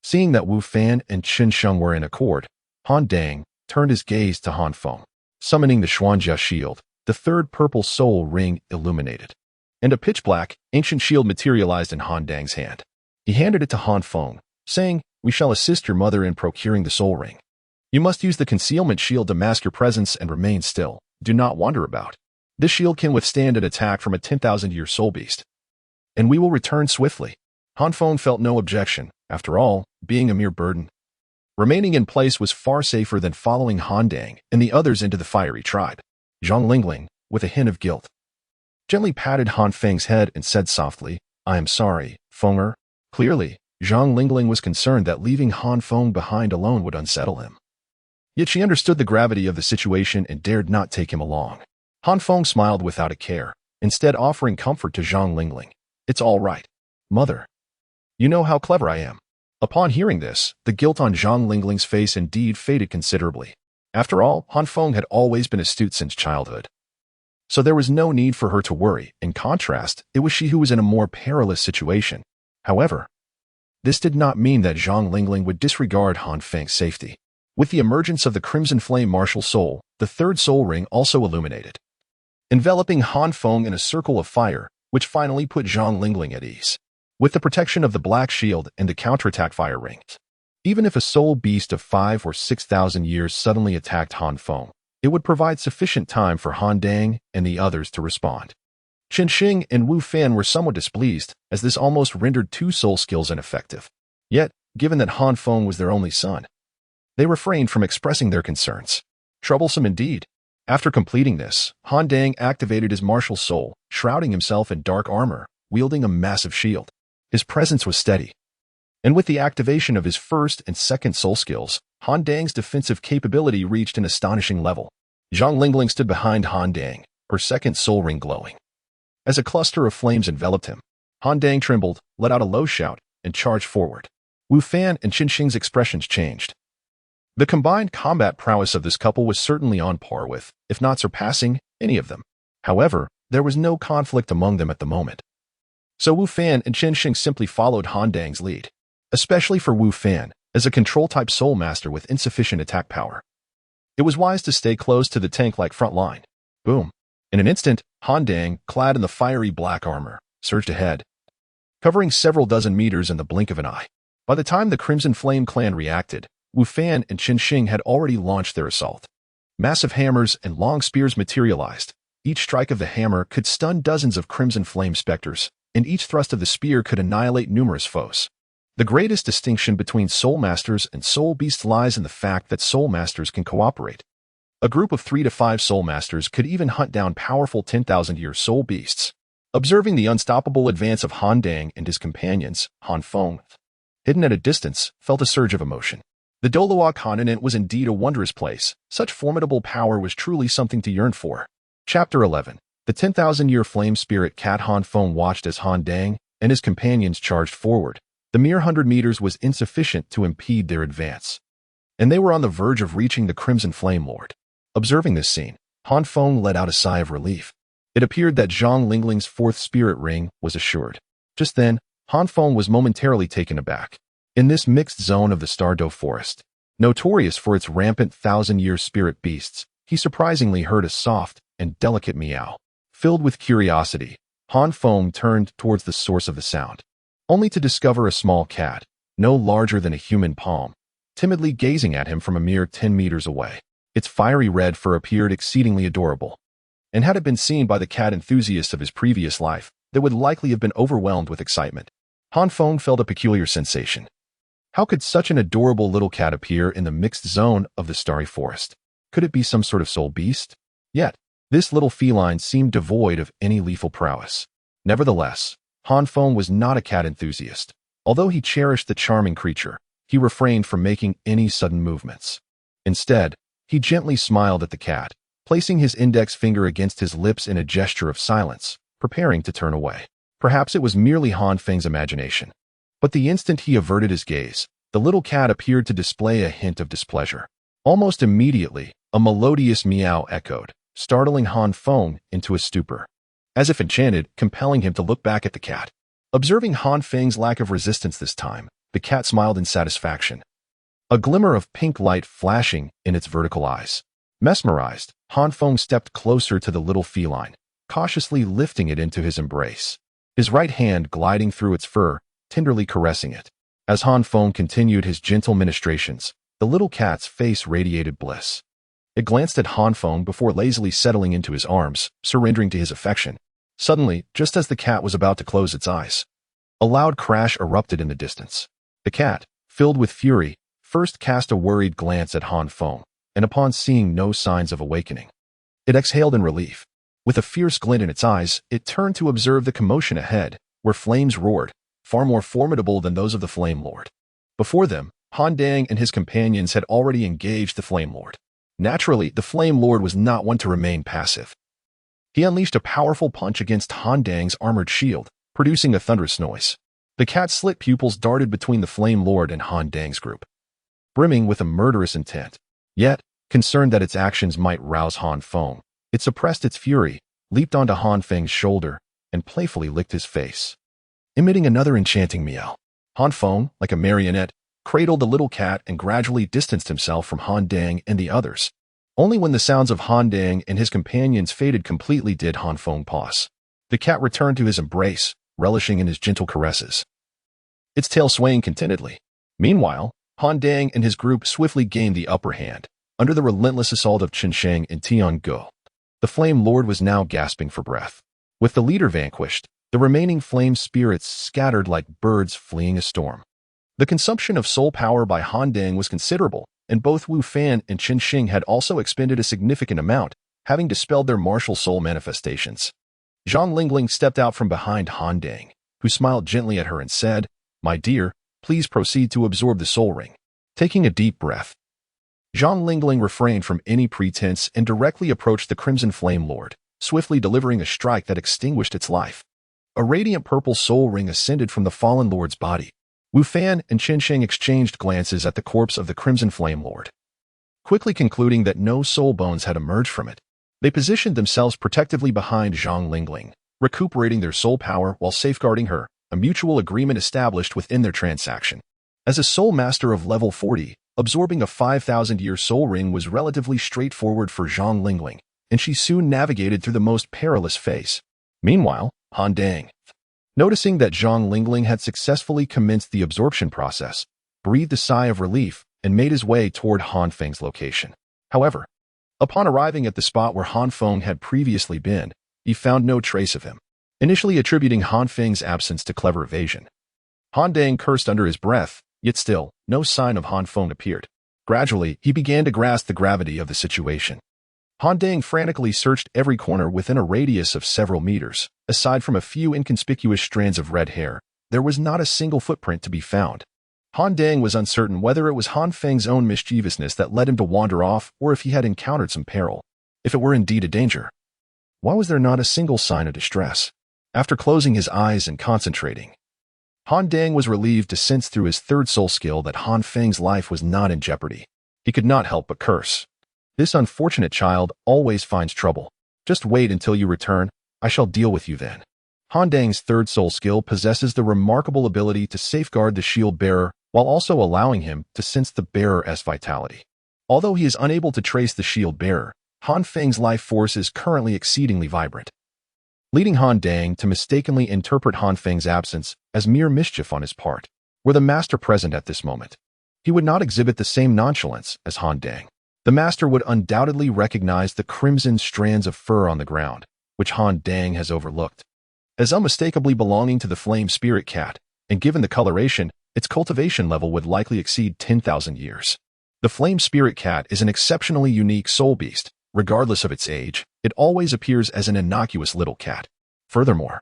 Seeing that Wu Fan and Chunxing were in accord, Han Dang turned his gaze to Han Feng. Summoning the Xuanjia shield, the 3rd purple soul ring illuminated, and a pitch-black, ancient shield materialized in Han Dang's hand. He handed it to Han Feng, saying, "We shall assist your mother in procuring the soul ring. You must use the concealment shield to mask your presence and remain still. Do not wander about. This shield can withstand an attack from a 10,000-year soul beast, and we will return swiftly." Han Feng felt no objection, after all, being a mere burden. Remaining in place was far safer than following Han Dang and the others into the fiery tribe. Zhang Lingling, with a hint of guilt, gently patted Han Feng's head and said softly, "I am sorry, Fenger." Clearly, Zhang Lingling was concerned that leaving Han Feng behind alone would unsettle him. Yet she understood the gravity of the situation and dared not take him along. Han Feng smiled without a care, instead offering comfort to Zhang Lingling. "It's all right, mother. You know how clever I am." Upon hearing this, the guilt on Zhang Lingling's face indeed faded considerably. After all, Han Feng had always been astute since childhood, so there was no need for her to worry. In contrast, it was she who was in a more perilous situation. However, this did not mean that Zhang Lingling would disregard Han Feng's safety. With the emergence of the Crimson Flame Martial Soul, the 3rd soul ring also illuminated, enveloping Han Feng in a circle of fire, which finally put Zhang Lingling at ease. With the protection of the Black Shield and the counterattack fire rings, even if a soul beast of 5 or 6,000 years suddenly attacked Han Feng, it would provide sufficient time for Han Dang and the others to respond. Chunxing and Wu Fan were somewhat displeased, as this almost rendered 2 soul skills ineffective. Yet, given that Han Feng was their only son, they refrained from expressing their concerns. Troublesome indeed. After completing this, Han Dang activated his martial soul, shrouding himself in dark armor, wielding a massive shield. His presence was steady, and with the activation of his 1st and 2nd soul skills, Han Dang's defensive capability reached an astonishing level. Zhang Lingling stood behind Han Dang, her 2nd soul ring glowing. As a cluster of flames enveloped him, Han Dang trembled, let out a low shout, and charged forward. Wu Fan and Chunxing's expressions changed. The combined combat prowess of this couple was certainly on par with, if not surpassing, any of them. However, there was no conflict among them at the moment. So Wu Fan and Chen Xing simply followed Han Dang's lead, especially for Wu Fan, as a control-type soul master with insufficient attack power. It was wise to stay close to the tank-like front line. Boom. In an instant, Han Dang, clad in the fiery black armor, surged ahead, covering several dozen meters in the blink of an eye. By the time the Crimson Flame clan reacted, Wu Fan and Chen Xing had already launched their assault. Massive hammers and long spears materialized. Each strike of the hammer could stun dozens of Crimson Flame specters, and each thrust of the spear could annihilate numerous foes. The greatest distinction between Soul Masters and Soul Beasts lies in the fact that Soul Masters can cooperate. A group of 3 to 5 Soul Masters could even hunt down powerful 10,000-year Soul Beasts. Observing the unstoppable advance of Han Dang and his companions, Han Feng, hidden at a distance, felt a surge of emotion. The Douluo continent was indeed a wondrous place. Such formidable power was truly something to yearn for. Chapter 11. The 10,000-year flame spirit cat Han Feng watched as Han Dang and his companions charged forward. The mere 100 meters was insufficient to impede their advance, and they were on the verge of reaching the Crimson Flame Lord. Observing this scene, Han Feng let out a sigh of relief. It appeared that Zhang Lingling's 4th spirit ring was assured. Just then, Han Feng was momentarily taken aback. In this mixed zone of the Star Luo forest, notorious for its rampant 1,000-year spirit beasts, he surprisingly heard a soft and delicate meow. Filled with curiosity, Han Feng turned towards the source of the sound, only to discover a small cat, no larger than a human palm, timidly gazing at him from a mere 10 meters away. Its fiery red fur appeared exceedingly adorable, and had it been seen by the cat enthusiasts of his previous life, they would likely have been overwhelmed with excitement. Han Feng felt a peculiar sensation. How could such an adorable little cat appear in the mixed zone of the starry forest? Could it be some sort of soul beast? Yet, this little feline seemed devoid of any lethal prowess. Nevertheless, Han Feng was not a cat enthusiast. Although he cherished the charming creature, he refrained from making any sudden movements. Instead, he gently smiled at the cat, placing his index finger against his lips in a gesture of silence, preparing to turn away. Perhaps it was merely Han Feng's imagination. But the instant he averted his gaze, the little cat appeared to display a hint of displeasure. Almost immediately, a melodious meow echoed, startling Han Feng into a stupor. As if enchanted, compelling him to look back at the cat. Observing Han Feng's lack of resistance this time, the cat smiled in satisfaction, a glimmer of pink light flashing in its vertical eyes. Mesmerized, Han Feng stepped closer to the little feline, cautiously lifting it into his embrace, his right hand gliding through its fur, tenderly caressing it. As Han Feng continued his gentle ministrations, the little cat's face radiated bliss. It glanced at Han Feng before lazily settling into his arms, surrendering to his affection. Suddenly, just as the cat was about to close its eyes, a loud crash erupted in the distance. The cat, filled with fury, first cast a worried glance at Han Feng, and upon seeing no signs of awakening, it exhaled in relief. With a fierce glint in its eyes, it turned to observe the commotion ahead, where flames roared, far more formidable than those of the Flame Lord. Before them, Han Dang and his companions had already engaged the Flame Lord. Naturally, the Flame Lord was not one to remain passive. He unleashed a powerful punch against Han Dang's armored shield, producing a thunderous noise. The cat's slit pupils darted between the Flame Lord and Han Dang's group, brimming with a murderous intent. Yet, concerned that its actions might rouse Han Feng, it suppressed its fury, leaped onto Han Feng's shoulder, and playfully licked his face, emitting another enchanting meow. Han Feng, like a marionette, cradled the little cat and gradually distanced himself from Han Dang and the others. Only when the sounds of Han Dang and his companions faded completely did Han Feng pause. The cat returned to his embrace, relishing in his gentle caresses, its tail swaying contentedly. Meanwhile, Han Dang and his group swiftly gained the upper hand, under the relentless assault of Chen Sheng and Tiangu. The Flame Lord was now gasping for breath. With the leader vanquished, the remaining flame spirits scattered like birds fleeing a storm. The consumption of soul power by Han Dang was considerable, and both Wu Fan and Chen Xing had also expended a significant amount, having dispelled their martial soul manifestations. Zhang Lingling stepped out from behind Han Dang, who smiled gently at her and said, "My dear, please proceed to absorb the soul ring." Taking a deep breath, Zhang Lingling refrained from any pretense and directly approached the Crimson Flame Lord, swiftly delivering a strike that extinguished its life. A radiant purple soul ring ascended from the fallen lord's body. Wu Fan and Chen Sheng exchanged glances at the corpse of the Crimson Flame Lord. quickly concluding that no soul bones had emerged from it. They positioned themselves protectively behind Zhang Lingling, recuperating their soul power while safeguarding her, a mutual agreement established within their transaction. As a soul master of level 40, absorbing a 5,000-year soul ring was relatively straightforward for Zhang Lingling, and she soon navigated through the most perilous phase. Meanwhile, Han Dang, noticing that Zhang Lingling had successfully commenced the absorption process, breathed a sigh of relief and made his way toward Han Feng's location. However, upon arriving at the spot where Han Feng had previously been, he found no trace of him, initially attributing Han Feng's absence to clever evasion. Han Dang cursed under his breath, yet still, no sign of Han Feng appeared. Gradually, he began to grasp the gravity of the situation. Han Dang frantically searched every corner within a radius of several meters. Aside from a few inconspicuous strands of red hair, there was not a single footprint to be found. Han Dang was uncertain whether it was Han Feng's own mischievousness that led him to wander off or if he had encountered some peril. If it were indeed a danger, why was there not a single sign of distress? After closing his eyes and concentrating, Han Dang was relieved to sense through his third soul skill that Han Feng's life was not in jeopardy. He could not help but curse. This unfortunate child always finds trouble. Just wait until you return. I shall deal with you then. Han Dang's third soul skill possesses the remarkable ability to safeguard the shield bearer while also allowing him to sense the bearer's vitality. Although he is unable to trace the shield bearer, Han Feng's life force is currently exceedingly vibrant, leading Han Dang to mistakenly interpret Han Feng's absence as mere mischief on his part. Were the master present at this moment, he would not exhibit the same nonchalance as Han Dang. The master would undoubtedly recognize the crimson strands of fur on the ground, which Han Dang has overlooked, as unmistakably belonging to the flame spirit cat, and given the coloration, its cultivation level would likely exceed 10,000 years. The flame spirit cat is an exceptionally unique soul beast. Regardless of its age, it always appears as an innocuous little cat. Furthermore,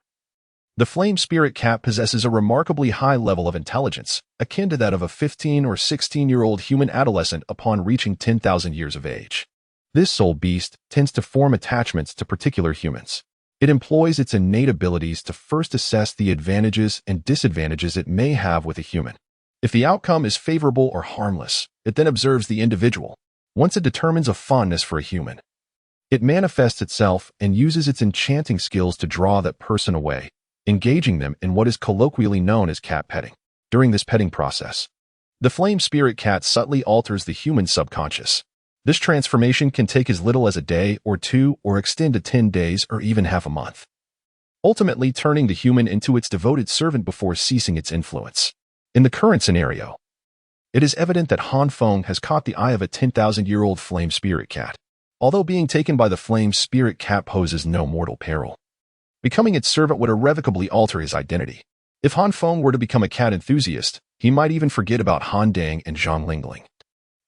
the flame spirit cat possesses a remarkably high level of intelligence, akin to that of a 15 or 16-year-old human adolescent upon reaching 10,000 years of age. This soul beast tends to form attachments to particular humans. It employs its innate abilities to first assess the advantages and disadvantages it may have with a human. If the outcome is favorable or harmless, it then observes the individual. Once it determines a fondness for a human, it manifests itself and uses its enchanting skills to draw that person away, engaging them in what is colloquially known as cat petting. During this petting process, the flame spirit cat subtly alters the human subconscious. This transformation can take as little as a day or two or extend to 10 days or even half a month, ultimately turning the human into its devoted servant before ceasing its influence. In the current scenario, it is evident that Han Feng has caught the eye of a 10,000-year-old flame spirit cat. Although being taken by the flame spirit cat poses no mortal peril, becoming its servant would irrevocably alter his identity. If Han Feng were to become a cat enthusiast, he might even forget about Han Dang and Zhang Lingling,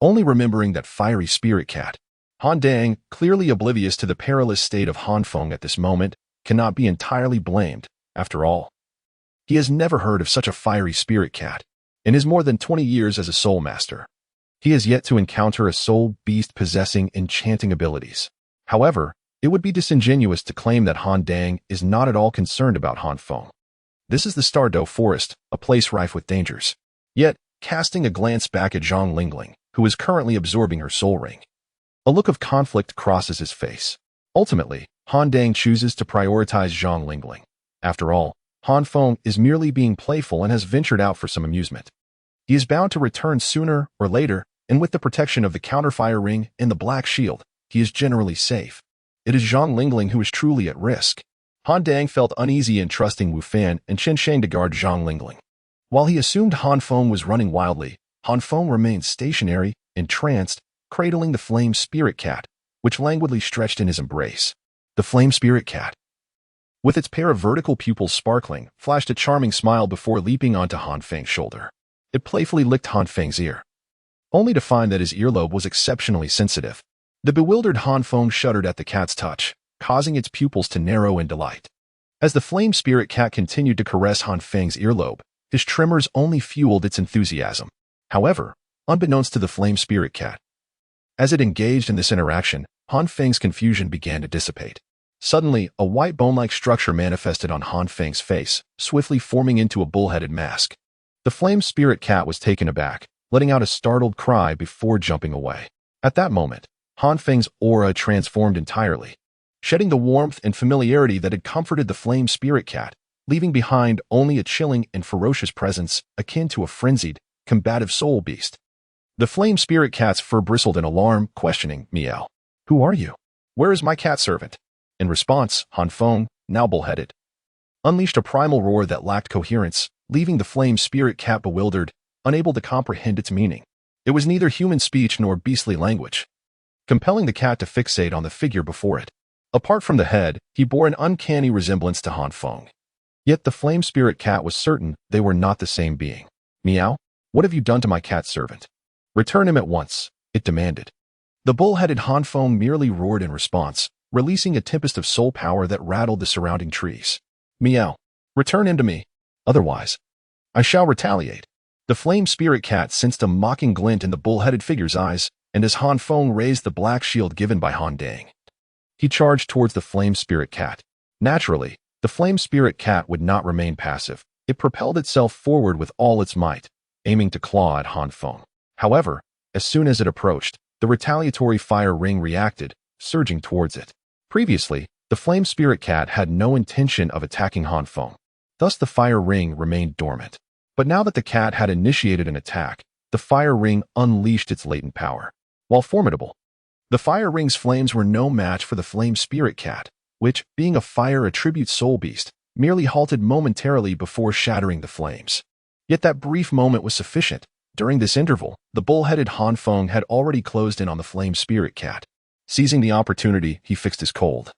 only remembering that fiery spirit cat. Han Dang, clearly oblivious to the perilous state of Han Feng at this moment, cannot be entirely blamed. After all, he has never heard of such a fiery spirit cat. In his more than 20 years as a soul master, he has yet to encounter a soul beast possessing enchanting abilities. However, it would be disingenuous to claim that Han Dang is not at all concerned about Han Feng. This is the Star Luo forest, a place rife with dangers. Yet, casting a glance back at Zhang Lingling, who is currently absorbing her soul ring, a look of conflict crosses his face. Ultimately, Han Dang chooses to prioritize Zhang Lingling. After all, Han Feng is merely being playful and has ventured out for some amusement. He is bound to return sooner or later, and with the protection of the counterfire ring and the black shield, he is generally safe. It is Zhang Lingling who is truly at risk. Han Dang felt uneasy in trusting Wu Fan and Chen Shang to guard Zhang Lingling. While he assumed Han Feng was running wildly, Han Feng remained stationary, entranced, cradling the flame spirit cat, which languidly stretched in his embrace. The flame spirit cat, with its pair of vertical pupils sparkling, flashed a charming smile before leaping onto Han Feng's shoulder. It playfully licked Han Feng's ear, only to find that his earlobe was exceptionally sensitive. The bewildered Han Feng shuddered at the cat's touch, causing its pupils to narrow in delight. As the flame spirit cat continued to caress Han Feng's earlobe, his tremors only fueled its enthusiasm. However, unbeknownst to the flame spirit cat, as it engaged in this interaction, Han Feng's confusion began to dissipate. Suddenly, a white bone-like structure manifested on Han Feng's face, swiftly forming into a bull-headed mask. The flame spirit cat was taken aback, letting out a startled cry before jumping away. At that moment, Han Feng's aura transformed entirely, shedding the warmth and familiarity that had comforted the flame spirit cat, leaving behind only a chilling and ferocious presence akin to a frenzied, combative soul beast. The flame spirit cat's fur bristled in alarm, questioning, "Meow. Who are you? Where is my cat servant?" In response, Han Feng, now bullheaded, unleashed a primal roar that lacked coherence, leaving the flame spirit cat bewildered, unable to comprehend its meaning. It was neither human speech nor beastly language, compelling the cat to fixate on the figure before it. Apart from the head, he bore an uncanny resemblance to Han Feng. Yet the flame spirit cat was certain they were not the same being. "Meow, what have you done to my cat servant? Return him at once," it demanded. The bull-headed Han Feng merely roared in response, releasing a tempest of soul power that rattled the surrounding trees. "Meow, return him to me. Otherwise, I shall retaliate." The flame spirit cat sensed a mocking glint in the bull-headed figure's eyes, and as Han Feng raised the black shield given by Han Dang, he charged towards the flame spirit cat. Naturally, the flame spirit cat would not remain passive. It propelled itself forward with all its might, aiming to claw at Han Feng. However, as soon as it approached, the retaliatory fire ring reacted, surging towards it. Previously, the flame spirit cat had no intention of attacking Han Feng. Thus the fire ring remained dormant. But now that the cat had initiated an attack, the fire ring unleashed its latent power. While formidable, the fire ring's flames were no match for the flame spirit cat, which, being a fire attribute soul beast, merely halted momentarily before shattering the flames. Yet that brief moment was sufficient. During this interval, the bull-headed Han Feng had already closed in on the flame spirit cat. Seizing the opportunity, he fixed his cold,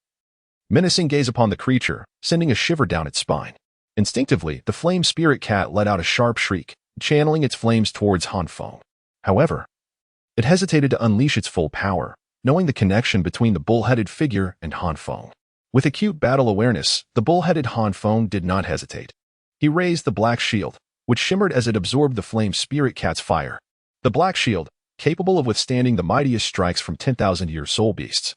menacing gaze upon the creature, sending a shiver down its spine. Instinctively, the flame spirit cat let out a sharp shriek, channeling its flames towards Han Feng. However, it hesitated to unleash its full power, knowing the connection between the bull-headed figure and Han Feng. With acute battle awareness, the bull-headed Han Feng did not hesitate. He raised the black shield, which shimmered as it absorbed the flame spirit cat's fire. The black shield, capable of withstanding the mightiest strikes from 10,000-year soul beasts,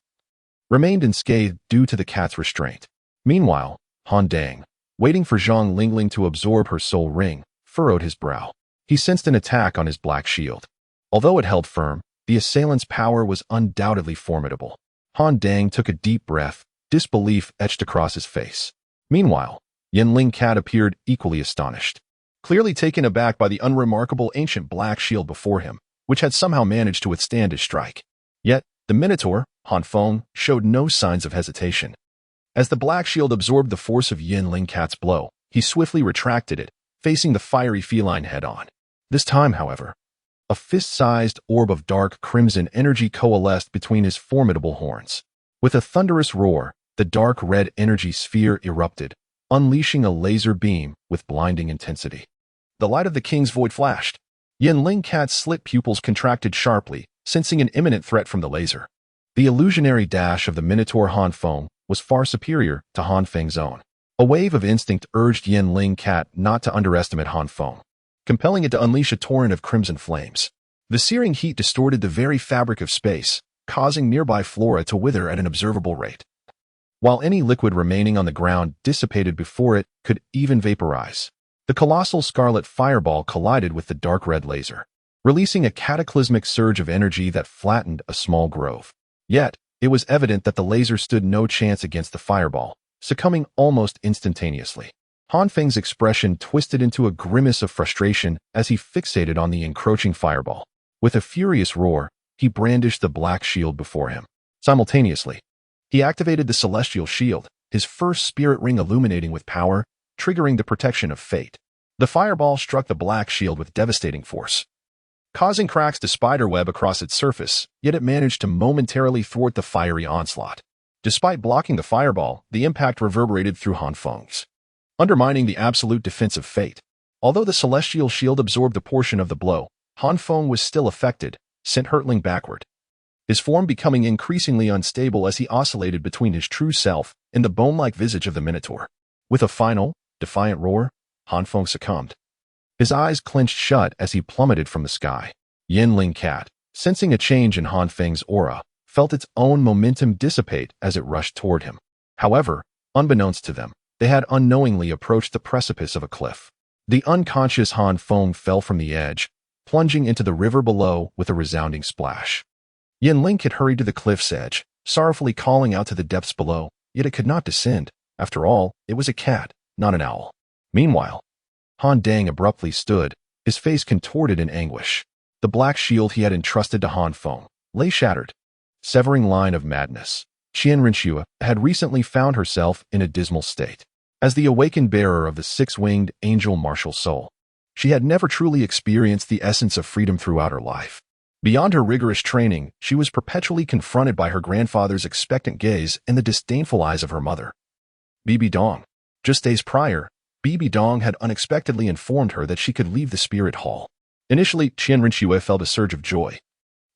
remained unscathed due to the cat's restraint. Meanwhile, Han Dang, waiting for Zhang Lingling to absorb her soul ring, furrowed his brow. He sensed an attack on his black shield. Although it held firm, the assailant's power was undoubtedly formidable. Han Dang took a deep breath, disbelief etched across his face. Meanwhile, Yanling Cat appeared equally astonished, clearly taken aback by the unremarkable ancient black shield before him, which had somehow managed to withstand his strike. Yet, the Minotaur, Han Feng, showed no signs of hesitation. As the black shield absorbed the force of Yanling Cat's blow, he swiftly retracted it, facing the fiery feline head-on. This time, however, a fist-sized orb of dark crimson energy coalesced between his formidable horns. With a thunderous roar, the dark red energy sphere erupted, unleashing a laser beam with blinding intensity. The light of the king's void flashed. Yanling Cat's slit pupils contracted sharply, sensing an imminent threat from the laser. The illusionary dash of the Minotaur Han Feng was far superior to Han Feng's own. A wave of instinct urged Yanling Cat not to underestimate Han Feng, compelling it to unleash a torrent of crimson flames. The searing heat distorted the very fabric of space, causing nearby flora to wither at an observable rate, while any liquid remaining on the ground dissipated before it could even vaporize. The colossal scarlet fireball collided with the dark red laser, releasing a cataclysmic surge of energy that flattened a small grove. Yet, it was evident that the laser stood no chance against the fireball, succumbing almost instantaneously. Han Feng's expression twisted into a grimace of frustration as he fixated on the encroaching fireball. With a furious roar, he brandished the black shield before him. Simultaneously, he activated the celestial shield, his first spirit ring illuminating with power, triggering the protection of fate. The fireball struck the black shield with devastating force, causing cracks to spiderweb across its surface, yet it managed to momentarily thwart the fiery onslaught. Despite blocking the fireball, the impact reverberated through Han Feng's, undermining the absolute defense of fate. Although the celestial shield absorbed a portion of the blow, Han Feng was still affected, sent hurtling backward, his form becoming increasingly unstable as he oscillated between his true self and the bone-like visage of the Minotaur. With a final, defiant roar, Han Feng succumbed. His eyes clenched shut as he plummeted from the sky. Yanling Cat, sensing a change in Han Feng's aura, felt its own momentum dissipate as it rushed toward him. However, unbeknownst to them, they had unknowingly approached the precipice of a cliff. The unconscious Han Feng fell from the edge, plunging into the river below with a resounding splash. Yin Link had hurried to the cliff's edge, sorrowfully calling out to the depths below, yet it could not descend. After all, it was a cat, not an owl. Meanwhile, Han Dang abruptly stood, his face contorted in anguish. The black shield he had entrusted to Han Feng lay shattered. Severing line of madness. Chian Renua had recently found herself in a dismal state. As the awakened bearer of the six-winged angel martial soul, she had never truly experienced the essence of freedom throughout her life. Beyond her rigorous training, she was perpetually confronted by her grandfather's expectant gaze and the disdainful eyes of her mother. Bibi Dong. Just days prior, Bibi Dong had unexpectedly informed her that she could leave the spirit hall. Initially, Chian Renua felt a surge of joy,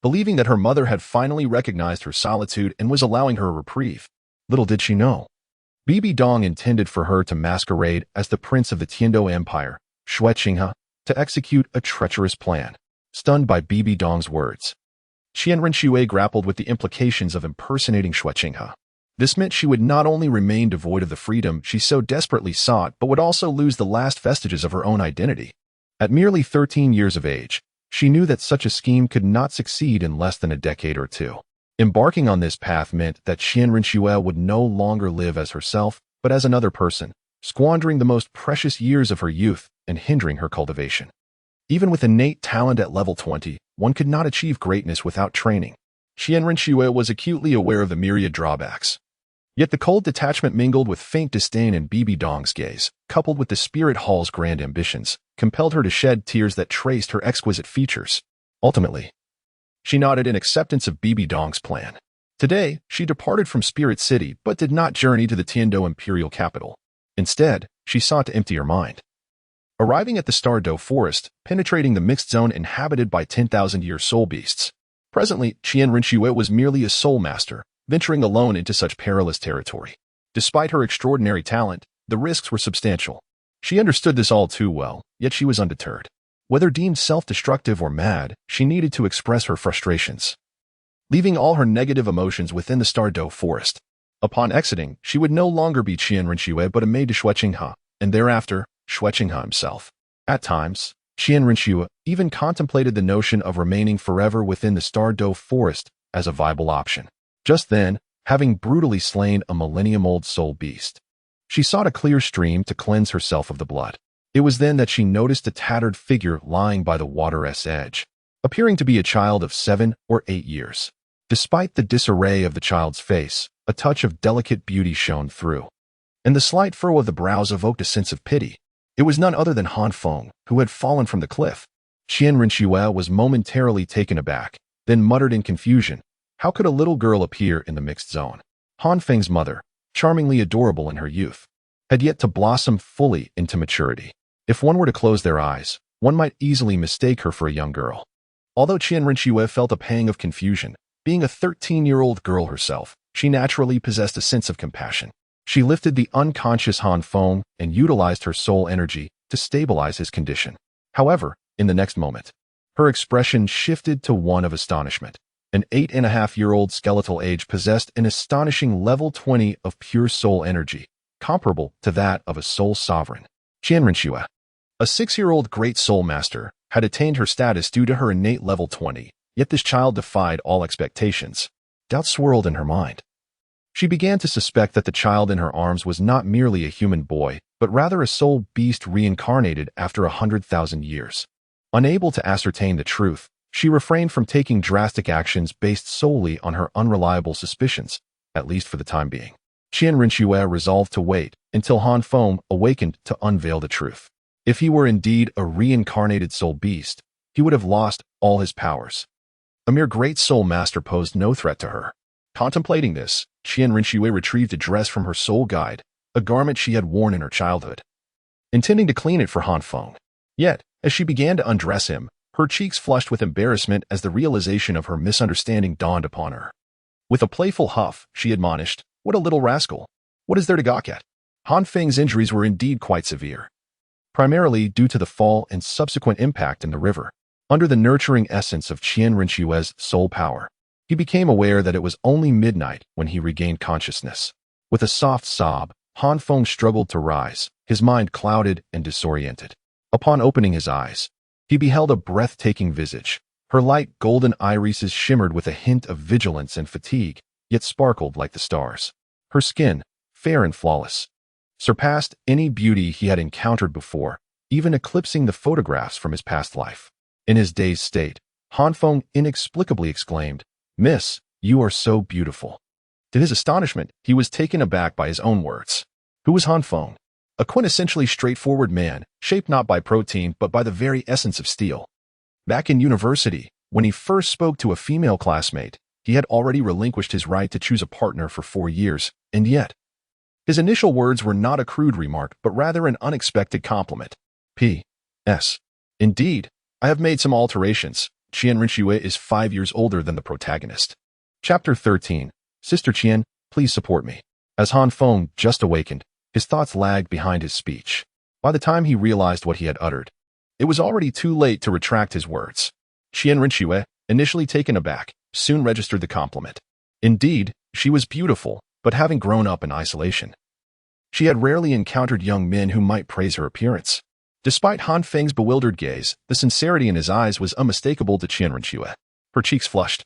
believing that her mother had finally recognized her solitude and was allowing her a reprieve. Little did she know, Bibi Dong intended for her to masquerade as the prince of the Tiando Empire, Xue Qinghe, to execute a treacherous plan. Stunned by Bibi Dong's words, Chian Renua grappled with the implications of impersonating Xue Qinghe. This meant she would not only remain devoid of the freedom she so desperately sought, but would also lose the last vestiges of her own identity. At merely 13 years of age, she knew that such a scheme could not succeed in less than a decade or two. Embarking on this path meant that Chian Renua would no longer live as herself, but as another person, squandering the most precious years of her youth and hindering her cultivation. Even with innate talent at level 20, one could not achieve greatness without training. Chian Renua was acutely aware of the myriad drawbacks. Yet the cold detachment mingled with faint disdain in Bibi Dong's gaze, coupled with the spirit hall's grand ambitions, compelled her to shed tears that traced her exquisite features. Ultimately, she nodded in acceptance of Bibi Dong's plan. Today, she departed from Spirit City but did not journey to the Tiando imperial capital. Instead, she sought to empty her mind. Arriving at the Star Luo forest, penetrating the mixed zone inhabited by 10,000-year soul beasts. Presently, Chian Renua was merely a soul master, venturing alone into such perilous territory. Despite her extraordinary talent, the risks were substantial. She understood this all too well, yet she was undeterred. Whether deemed self-destructive or mad, she needed to express her frustrations, leaving all her negative emotions within the Star Luo forest. Upon exiting, she would no longer be Chian Renua but a maid to Xue Qinghe, and thereafter, Xue Qinghe himself. At times, Chian Renua even contemplated the notion of remaining forever within the Star Luo forest as a viable option. Just then, having brutally slain a millennium-old soul beast, she sought a clear stream to cleanse herself of the blood. It was then that she noticed a tattered figure lying by the water's edge, appearing to be a child of 7 or 8 years. Despite the disarray of the child's face, a touch of delicate beauty shone through, and the slight furrow of the brows evoked a sense of pity. It was none other than Han Feng, who had fallen from the cliff. Chian Renua was momentarily taken aback, then muttered in confusion, "How could a little girl appear in the mixed zone?" Han Feng's mother, charmingly adorable in her youth, had yet to blossom fully into maturity. If one were to close their eyes, one might easily mistake her for a young girl. Although Chian Renua felt a pang of confusion, being a 13-year-old girl herself, she naturally possessed a sense of compassion. She lifted the unconscious Han Feng and utilized her soul energy to stabilize his condition. However, in the next moment, her expression shifted to one of astonishment. An 8.5-year-old skeletal age possessed an astonishing level 20 of pure soul energy, comparable to that of a soul sovereign. Chian Renua, a 6-year-old great soul master, had attained her status due to her innate level 20, yet this child defied all expectations. Doubt swirled in her mind. She began to suspect that the child in her arms was not merely a human boy, but rather a soul beast reincarnated after 100,000 years. Unable to ascertain the truth, she refrained from taking drastic actions based solely on her unreliable suspicions, at least for the time being. Chian Renua resolved to wait until Han Feng awakened to unveil the truth. If he were indeed a reincarnated soul beast, he would have lost all his powers. A mere great soul master posed no threat to her. Contemplating this, Chian Renua retrieved a dress from her soul guide, a garment she had worn in her childhood, intending to clean it for Han Feng. Yet, as she began to undress him, her cheeks flushed with embarrassment as the realization of her misunderstanding dawned upon her. With a playful huff, she admonished, "What a little rascal! What is there to gawk at?" Han Feng's injuries were indeed quite severe, primarily due to the fall and subsequent impact in the river. Under the nurturing essence of Chian Renua's soul power, he became aware that it was only midnight when he regained consciousness. With a soft sob, Han Feng struggled to rise, his mind clouded and disoriented. Upon opening his eyes, he beheld a breathtaking visage, Her light golden irises shimmered with a hint of vigilance and fatigue, yet sparkled like the stars. Her skin, fair and flawless, surpassed any beauty he had encountered before, even eclipsing the photographs from his past life. In his dazed state, Han Feng inexplicably exclaimed, "Miss, you are so beautiful." To his astonishment, he was taken aback by his own words. Who was Han Feng? A quintessentially straightforward man, shaped not by protein but by the very essence of steel. Back in university, when he first spoke to a female classmate, he had already relinquished his right to choose a partner for 4 years, and yet, his initial words were not a crude remark but rather an unexpected compliment. P.S. Indeed, I have made some alterations. Chian Renshue is 5 years older than the protagonist. Chapter 13. Sister Chian, please support me. As Han Feng just awakened, his thoughts lagged behind his speech. By the time he realized what he had uttered, it was already too late to retract his words. Chian Renshue, initially taken aback, soon registered the compliment. Indeed, she was beautiful, but having grown up in isolation, she had rarely encountered young men who might praise her appearance. Despite Han Feng's bewildered gaze, the sincerity in his eyes was unmistakable to Chian Renshue. Her cheeks flushed.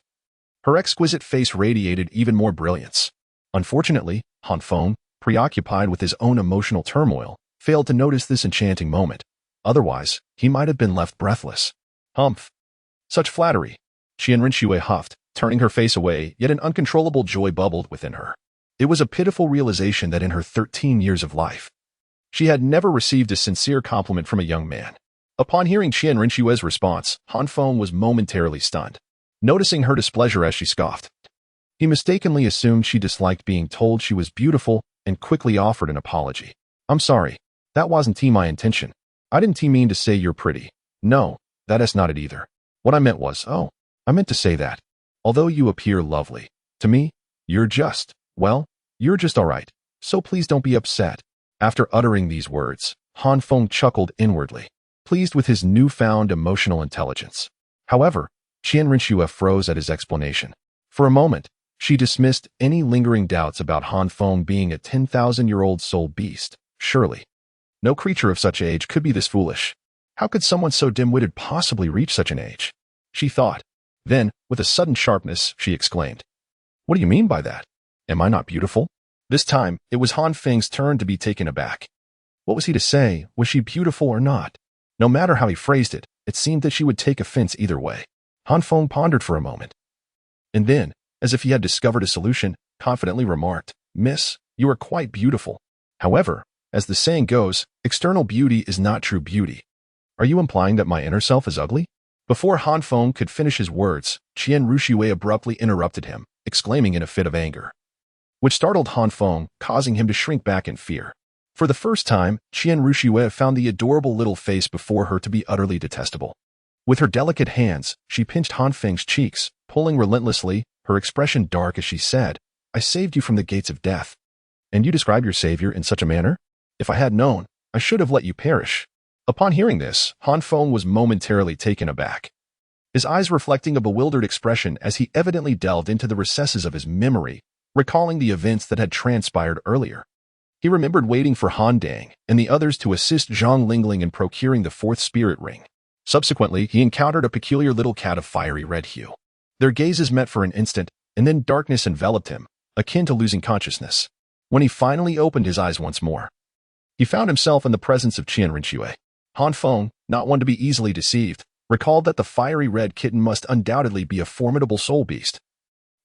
Her exquisite face radiated even more brilliance. Unfortunately, Han Feng, preoccupied with his own emotional turmoil, failed to notice this enchanting moment. Otherwise, he might have been left breathless. Humph. Such flattery. Chian Renshue huffed, turning her face away, yet an uncontrollable joy bubbled within her. It was a pitiful realization that in her 13 years of life, she had never received a sincere compliment from a young man. Upon hearing Chian Renshue's response, Han Feng was momentarily stunned. Noticing her displeasure as she scoffed, he mistakenly assumed she disliked being told she was beautiful and quickly offered an apology. "I'm sorry. That wasn't my intention. I didn't mean to say you're pretty. No, that's not it either. What I meant was, I meant to say that, although you appear lovely, to me, you're just alright, so please don't be upset." After uttering these words, Han Feng chuckled inwardly, pleased with his newfound emotional intelligence. However, Chian Renshue froze at his explanation. For a moment, she dismissed any lingering doubts about Han Feng being a 10,000-year-old soul beast. Surely, no creature of such age could be this foolish. How could someone so dim-witted possibly reach such an age? She thought. Then, with a sudden sharpness, she exclaimed, "What do you mean by that? Am I not beautiful?" This time, it was Han Feng's turn to be taken aback. What was he to say? Was she beautiful or not? No matter how he phrased it, it seemed that she would take offense either way. Han Feng pondered for a moment, and then, as if he had discovered a solution, confidently remarked, "Miss, you are quite beautiful. However, as the saying goes, external beauty is not true beauty. Are you implying that my inner self is ugly?" Before Han Feng could finish his words, Chian Renshue abruptly interrupted him, exclaiming in a fit of anger, which startled Han Feng, causing him to shrink back in fear. For the first time, Chian Renshue found the adorable little face before her to be utterly detestable. With her delicate hands, she pinched Han Feng's cheeks, pulling relentlessly, her expression dark as she said, "I saved you from the gates of death. And you describe your savior in such a manner? If I had known, I should have let you perish." Upon hearing this, Han Feng was momentarily taken aback, his eyes reflecting a bewildered expression as he evidently delved into the recesses of his memory, recalling the events that had transpired earlier. He remembered waiting for Han Dang and the others to assist Zhang Lingling in procuring the fourth spirit ring. Subsequently, he encountered a peculiar little cat of fiery red hue. Their gazes met for an instant, and then darkness enveloped him, akin to losing consciousness. When he finally opened his eyes once more, he found himself in the presence of Chian Renshue. Han Feng, not one to be easily deceived, recalled that the fiery red kitten must undoubtedly be a formidable soul beast,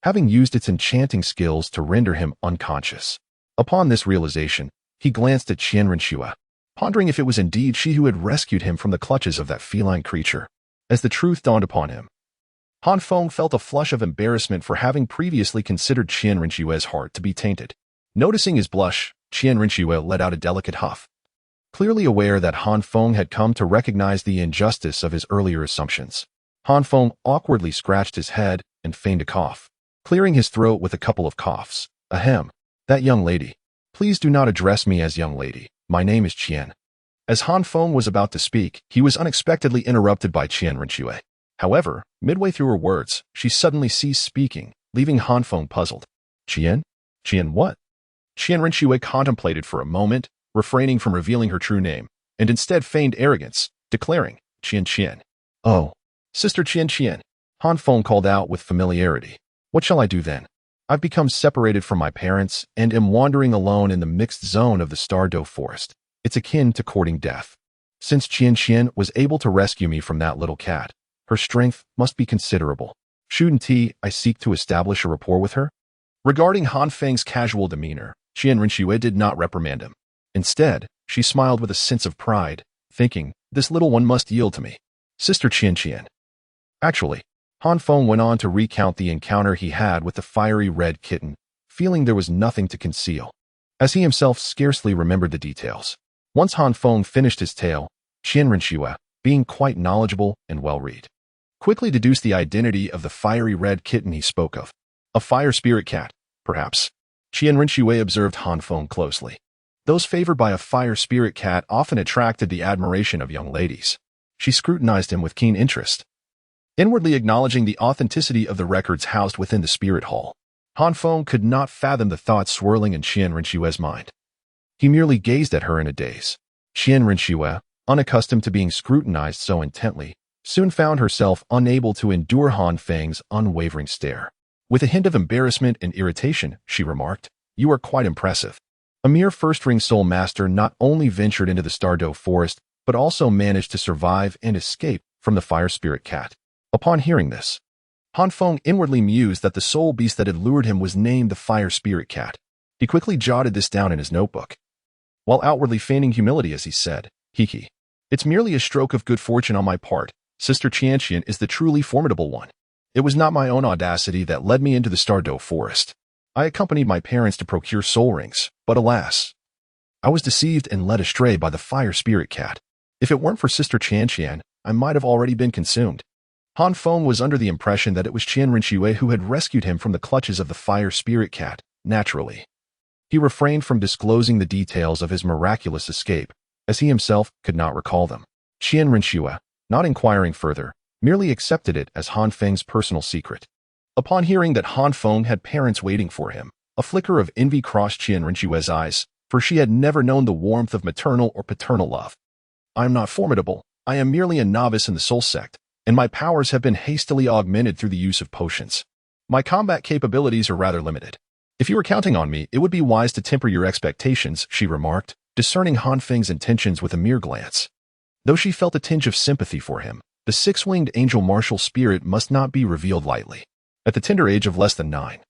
having used its enchanting skills to render him unconscious. Upon this realization, he glanced at Chian Renshue, pondering if it was indeed she who had rescued him from the clutches of that feline creature. As the truth dawned upon him, Han Feng felt a flush of embarrassment for having previously considered Chian Renshue's heart to be tainted. Noticing his blush, Chian Renshue let out a delicate huff, clearly aware that Han Feng had come to recognize the injustice of his earlier assumptions. Han Feng awkwardly scratched his head and feigned a cough, clearing his throat with a couple of coughs. "Ahem. That young lady. Please do not address me as young lady. My name is Chian." As Han Feng was about to speak, he was unexpectedly interrupted by Chian Renshue. However, midway through her words, she suddenly ceased speaking, leaving Han Feng puzzled. "Chian? Chian what?" Chian Renshue contemplated for a moment, refraining from revealing her true name, and instead feigned arrogance, declaring, "Chian Chian." "Oh, Sister Chian Chian, Han Feng called out with familiarity. What shall I do then? I've become separated from my parents and am wandering alone in the mixed zone of the Star Luo forest. It's akin to courting death. Since Chian was able to rescue me from that little cat, her strength must be considerable. Shouldn't I seek to establish a rapport with her? Regarding Han Feng's casual demeanor, Qian did not reprimand him. Instead, she smiled with a sense of pride, thinking, this little one must yield to me. Sister Chian. Actually, Han Feng went on to recount the encounter he had with the fiery red kitten, feeling there was nothing to conceal, as he himself scarcely remembered the details. Once Han Feng finished his tale, Qian, being quite knowledgeable and well-read, quickly deduced the identity of the fiery red kitten he spoke of. A fire spirit cat, perhaps. Qian observed Han Feng closely. Those favored by a fire spirit cat often attracted the admiration of young ladies. She scrutinized him with keen interest, inwardly acknowledging the authenticity of the records housed within the spirit hall. Han Feng could not fathom the thoughts swirling in Qian mind. He merely gazed at her in a daze. Qian, unaccustomed to being scrutinized so intently, soon found herself unable to endure Han Feng's unwavering stare. With a hint of embarrassment and irritation, she remarked, "You are quite impressive. A mere first-ring soul master not only ventured into the Star Luo forest, but also managed to survive and escape from the fire spirit cat." Upon hearing this, Han Feng inwardly mused that the soul beast that had lured him was named the fire spirit cat. He quickly jotted this down in his notebook, while outwardly feigning humility as he said, "Hee. It's merely a stroke of good fortune on my part. Sister Chian is the truly formidable one. It was not my own audacity that led me into the Star Luo forest. I accompanied my parents to procure soul rings, but alas, I was deceived and led astray by the fire spirit cat. If it weren't for Sister Chian, I might have already been consumed." Han Feng was under the impression that it was Qian who had rescued him from the clutches of the fire spirit cat. Naturally, he refrained from disclosing the details of his miraculous escape, as he himself could not recall them. Qian, not inquiring further, merely accepted it as Han Feng's personal secret. Upon hearing that Han Feng had parents waiting for him, a flicker of envy crossed Qian's eyes, for she had never known the warmth of maternal or paternal love. "I am not formidable. I am merely a novice in the soul sect, and my powers have been hastily augmented through the use of potions. My combat capabilities are rather limited. If you were counting on me, it would be wise to temper your expectations," she remarked, discerning Han Feng's intentions with a mere glance. Though she felt a tinge of sympathy for him, the six-winged angel martial spirit must not be revealed lightly. At the tender age of less than 9,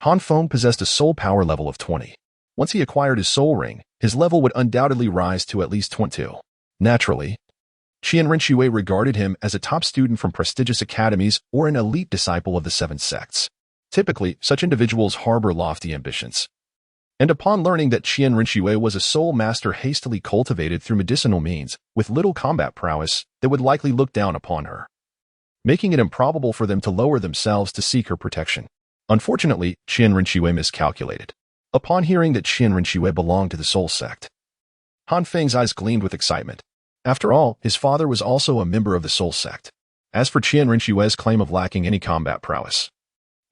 Han Feng possessed a soul power level of 20. Once he acquired his soul ring, his level would undoubtedly rise to at least 22. Naturally, Qian regarded him as a top student from prestigious academies or an elite disciple of the 7 sects. Typically, such individuals harbor lofty ambitions. And upon learning that Qian was a soul master hastily cultivated through medicinal means, with little combat prowess, they would likely look down upon her, making it improbable for them to lower themselves to seek her protection. Unfortunately, Qian miscalculated. Upon hearing that Qian belonged to the soul sect, Han Feng's eyes gleamed with excitement. After all, his father was also a member of the soul sect. As for Qian's claim of lacking any combat prowess,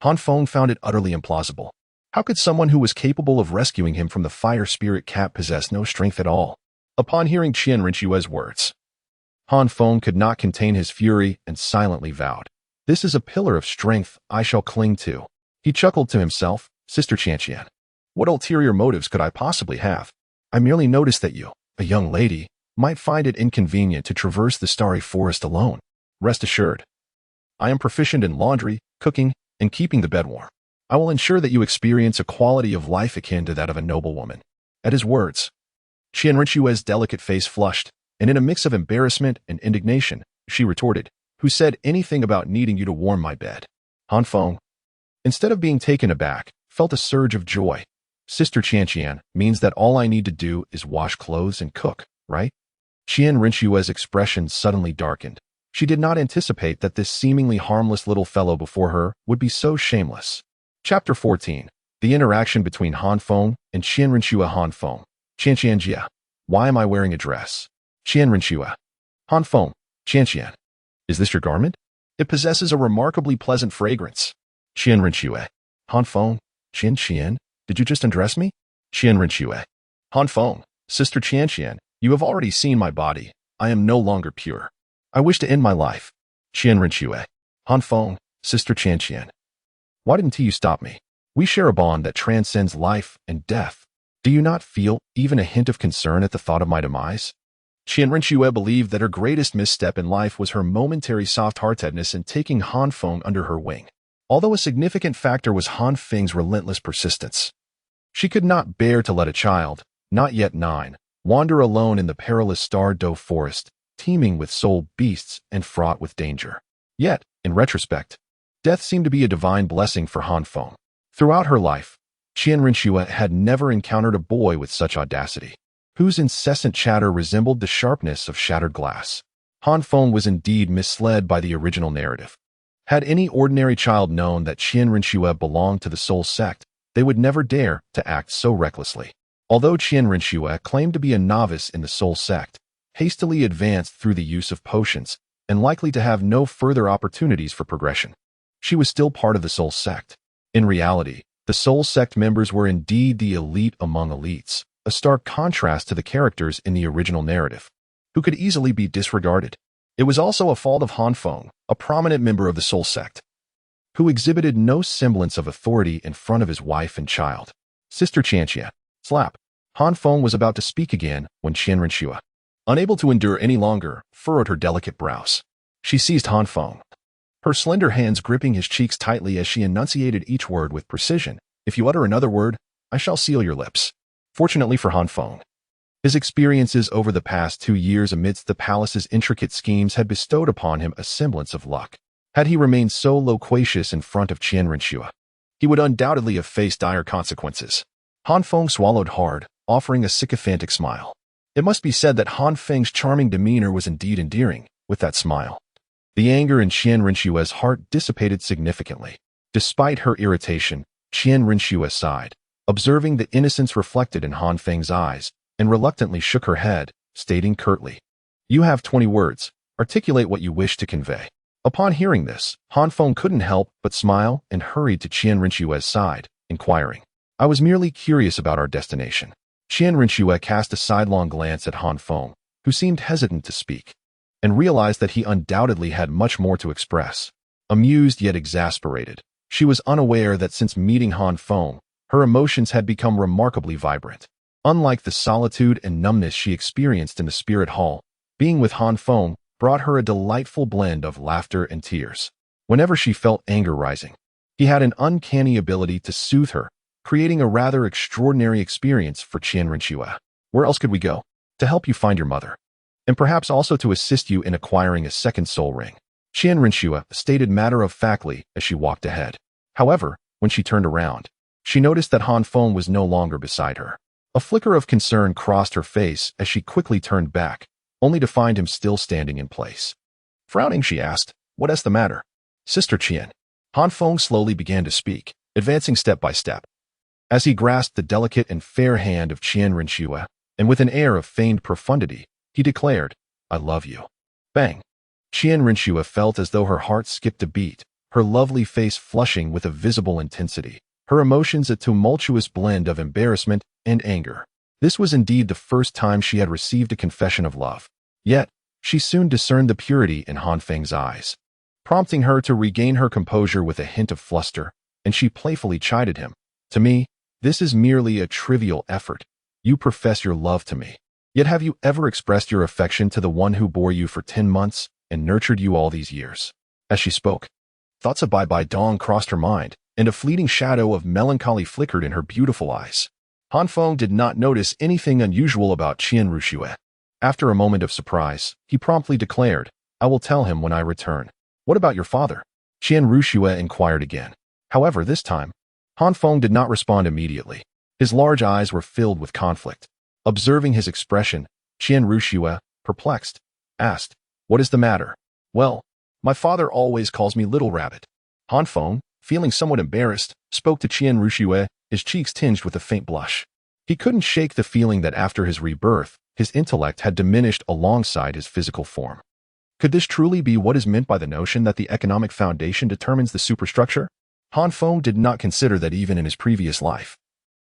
Han Feng found it utterly implausible. How could someone who was capable of rescuing him from the fire spirit cat possess no strength at all? Upon hearing Qian's words, Han Feng could not contain his fury and silently vowed, "This is a pillar of strength I shall cling to." He chuckled to himself, "Sister Chian, what ulterior motives could I possibly have? I merely noticed that you, a young lady, might find it inconvenient to traverse the starry forest alone. Rest assured, I am proficient in laundry, cooking, and keeping the bed warm. I will ensure that you experience a quality of life akin to that of a noblewoman." At his words, Qian's delicate face flushed, and in a mix of embarrassment and indignation, she retorted, "Who said anything about needing you to warm my bed?" Han Feng, instead of being taken aback, felt a surge of joy. "Sister Chian means that all I need to do is wash clothes and cook, right?" Qian's expression suddenly darkened. She did not anticipate that this seemingly harmless little fellow before her would be so shameless. Chapter 14. The interaction between Han Feng and Qian. Han Feng. Qian. Why am I wearing a dress? Qian. Han Feng. Qian. Is this your garment? It possesses a remarkably pleasant fragrance. Qian. Han Feng. Qian. Did you just undress me? Qian. Han Feng. Sister Qian. You have already seen my body. I am no longer pure. I wish to end my life. Qian. Han Feng, Sister Chian. Why didn't you stop me? We share a bond that transcends life and death. Do you not feel even a hint of concern at the thought of my demise? Renua believed that her greatest misstep in life was her momentary soft-heartedness in taking Han Feng under her wing. Although a significant factor was Han Feng's relentless persistence. She could not bear to let a child, not yet 9, wander alone in the perilous Star Luo forest, teeming with soul beasts and fraught with danger. Yet, in retrospect, death seemed to be a divine blessing for Han Feng. Throughout her life, Renua had never encountered a boy with such audacity, whose incessant chatter resembled the sharpness of shattered glass. Han Feng was indeed misled by the original narrative. Had any ordinary child known that Renua belonged to the Soul Sect, they would never dare to act so recklessly. Although Renua claimed to be a novice in the Soul Sect, hastily advanced through the use of potions, and likely to have no further opportunities for progression, she was still part of the Soul Sect. In reality, the Soul Sect members were indeed the elite among elites, a stark contrast to the characters in the original narrative, who could easily be disregarded. It was also a fault of Han Feng, a prominent member of the Soul Sect, who exhibited no semblance of authority in front of his wife and child. Sister Chian. Slap. Han Feng was about to speak again when Renua, unable to endure any longer, furrowed her delicate brows. She seized Han Feng, her slender hands gripping his cheeks tightly as she enunciated each word with precision. If you utter another word, I shall seal your lips. Fortunately for Han Feng, his experiences over the past 2 years amidst the palace's intricate schemes had bestowed upon him a semblance of luck. Had he remained so loquacious in front of Renua, he would undoubtedly have faced dire consequences. Han Feng swallowed hard, offering a sycophantic smile. It must be said that Han Feng's charming demeanor was indeed endearing. With that smile, the anger in Renua's heart dissipated significantly. Despite her irritation, Renua sighed, observing the innocence reflected in Han Feng's eyes, and reluctantly shook her head, stating curtly, "You have 20 words. Articulate what you wish to convey." Upon hearing this, Han Feng couldn't help but smile and hurried to Renua's side, inquiring, "I was merely curious about our destination." Renua cast a sidelong glance at Han Feng, who seemed hesitant to speak, and realized that he undoubtedly had much more to express. Amused yet exasperated, she was unaware that since meeting Han Feng, her emotions had become remarkably vibrant. Unlike the solitude and numbness she experienced in the Spirit Hall, being with Han Feng brought her a delightful blend of laughter and tears. Whenever she felt anger rising, he had an uncanny ability to soothe her, creating a rather extraordinary experience for Renua. "Where else could we go? To help you find your mother, and perhaps also to assist you in acquiring a second soul ring," Renua stated matter-of-factly as she walked ahead. However, when she turned around, she noticed that Han Feng was no longer beside her. A flicker of concern crossed her face as she quickly turned back, only to find him still standing in place. Frowning, she asked, "What is the matter?" "Sister Chian." Han Feng slowly began to speak, advancing step by step. As he grasped the delicate and fair hand of Renua, and with an air of feigned profundity, he declared, "I love you." Bang! Renua felt as though her heart skipped a beat, her lovely face flushing with a visible intensity, her emotions a tumultuous blend of embarrassment and anger. This was indeed the first time she had received a confession of love. Yet, she soon discerned the purity in Han Feng's eyes, prompting her to regain her composure with a hint of fluster, and she playfully chided him. "To me, this is merely a trivial effort. You profess your love to me. Yet have you ever expressed your affection to the one who bore you for 10 months and nurtured you all these years?" As she spoke, thoughts of bye-bye dawn crossed her mind, and a fleeting shadow of melancholy flickered in her beautiful eyes. Han Feng did not notice anything unusual about Renua. After a moment of surprise, he promptly declared, "I will tell him when I return." "What about your father?" Renua inquired again. However, this time, Han Feng did not respond immediately. His large eyes were filled with conflict. Observing his expression, Renua, perplexed, asked, "What is the matter?" "Well, my father always calls me Little Rabbit." Han Feng, feeling somewhat embarrassed, spoke to Renua, his cheeks tinged with a faint blush. He couldn't shake the feeling that after his rebirth, his intellect had diminished alongside his physical form. Could this truly be what is meant by the notion that the economic foundation determines the superstructure? Han Feng did not consider that even in his previous life.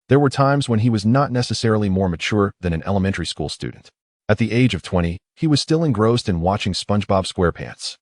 There were times when he was not necessarily more mature than an elementary school student. At the age of 20, he was still engrossed in watching SpongeBob SquarePants.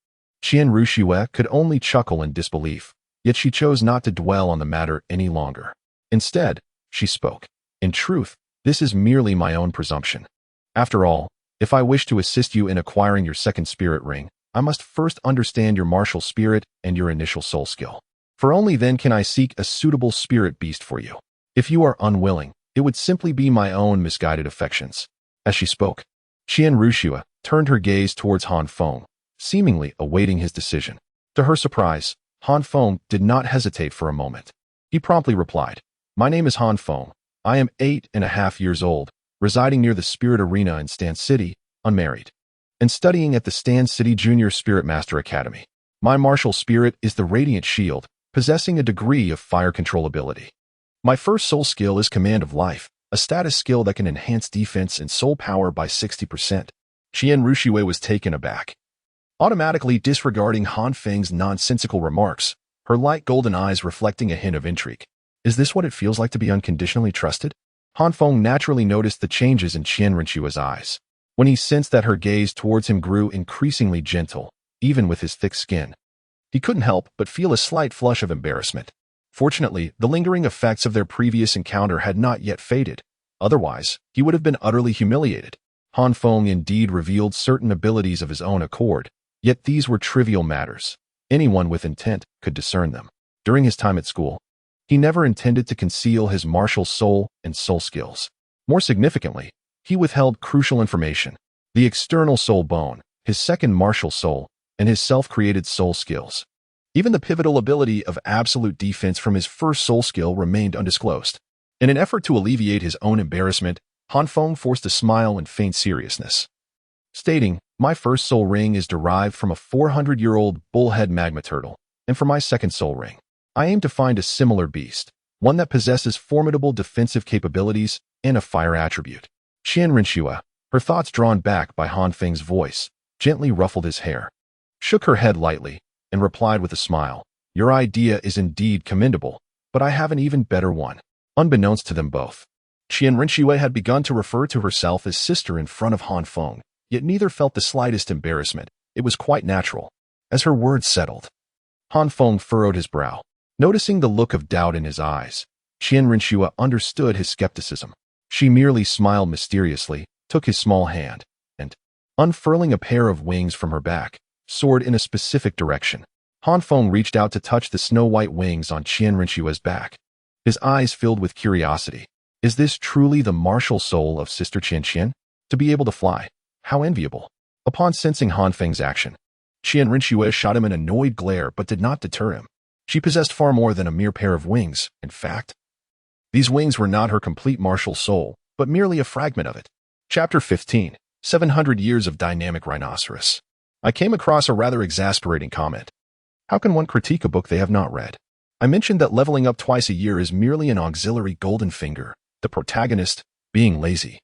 Qian Ruxue could only chuckle in disbelief, yet she chose not to dwell on the matter any longer. Instead, she spoke. In truth, this is merely my own presumption. After all, if I wish to assist you in acquiring your second spirit ring, I must first understand your martial spirit and your initial soul skill. For only then can I seek a suitable spirit beast for you. If you are unwilling, it would simply be my own misguided affections. As she spoke, Qian Ruxue turned her gaze towards Han Feng, seemingly awaiting his decision. To her surprise, Han Feng did not hesitate for a moment. He promptly replied, "My name is Han Feng. I am 8.5 years old, residing near the Spirit Arena in Stan City, unmarried, and studying at the Stan City Junior Spirit Master Academy. My martial spirit is the Radiant Shield, possessing a degree of fire control ability. My first soul skill is Command of Life, a status skill that can enhance defense and soul power by 60%. Qian Ruxue was taken aback. Automatically disregarding Han Feng's nonsensical remarks, her light golden eyes reflecting a hint of intrigue. Is this what it feels like to be unconditionally trusted? Han Feng naturally noticed the changes in Qian Ruxue's eyes. When he sensed that her gaze towards him grew increasingly gentle, even with his thick skin, he couldn't help but feel a slight flush of embarrassment. Fortunately, the lingering effects of their previous encounter had not yet faded. Otherwise, he would have been utterly humiliated. Han Feng indeed revealed certain abilities of his own accord, yet these were trivial matters. Anyone with intent could discern them. During his time at school, he never intended to conceal his martial soul and soul skills. More significantly, he withheld crucial information: the external soul bone, his second martial soul, and his self-created soul skills. Even the pivotal ability of absolute defense from his first soul skill remained undisclosed. In an effort to alleviate his own embarrassment, Han Feng forced a smile and feigned seriousness, stating, "My first soul ring is derived from a 400-year-old bullhead magma turtle, and for my second soul ring, I aim to find a similar beast, one that possesses formidable defensive capabilities and a fire attribute." Qian Ruxue, her thoughts drawn back by Han Feng's voice, gently ruffled his hair, shook her head lightly, and replied with a smile, "Your idea is indeed commendable, but I have an even better one." Unbeknownst to them both, Qian Ruxue had begun to refer to herself as sister in front of Han Feng, yet neither felt the slightest embarrassment. It was quite natural. As her words settled, Han Feng furrowed his brow. Noticing the look of doubt in his eyes, Qian Ruxue understood his skepticism. She merely smiled mysteriously, took his small hand, and, unfurling a pair of wings from her back, soared in a specific direction. Han Feng reached out to touch the snow-white wings on Qian Ruxue's back. His eyes filled with curiosity. Is this truly the martial soul of Sister Qian? To be able to fly, how enviable. Upon sensing Han Feng's action, Qian Ruxue shot him an annoyed glare but did not deter him. She possessed far more than a mere pair of wings. In fact, these wings were not her complete martial soul, but merely a fragment of it. Chapter 15, 700 Years of Dynamic Rhinoceros. I came across a rather exasperating comment. How can one critique a book they have not read? I mentioned that leveling up twice a year is merely an auxiliary golden finger. The protagonist, being lazy,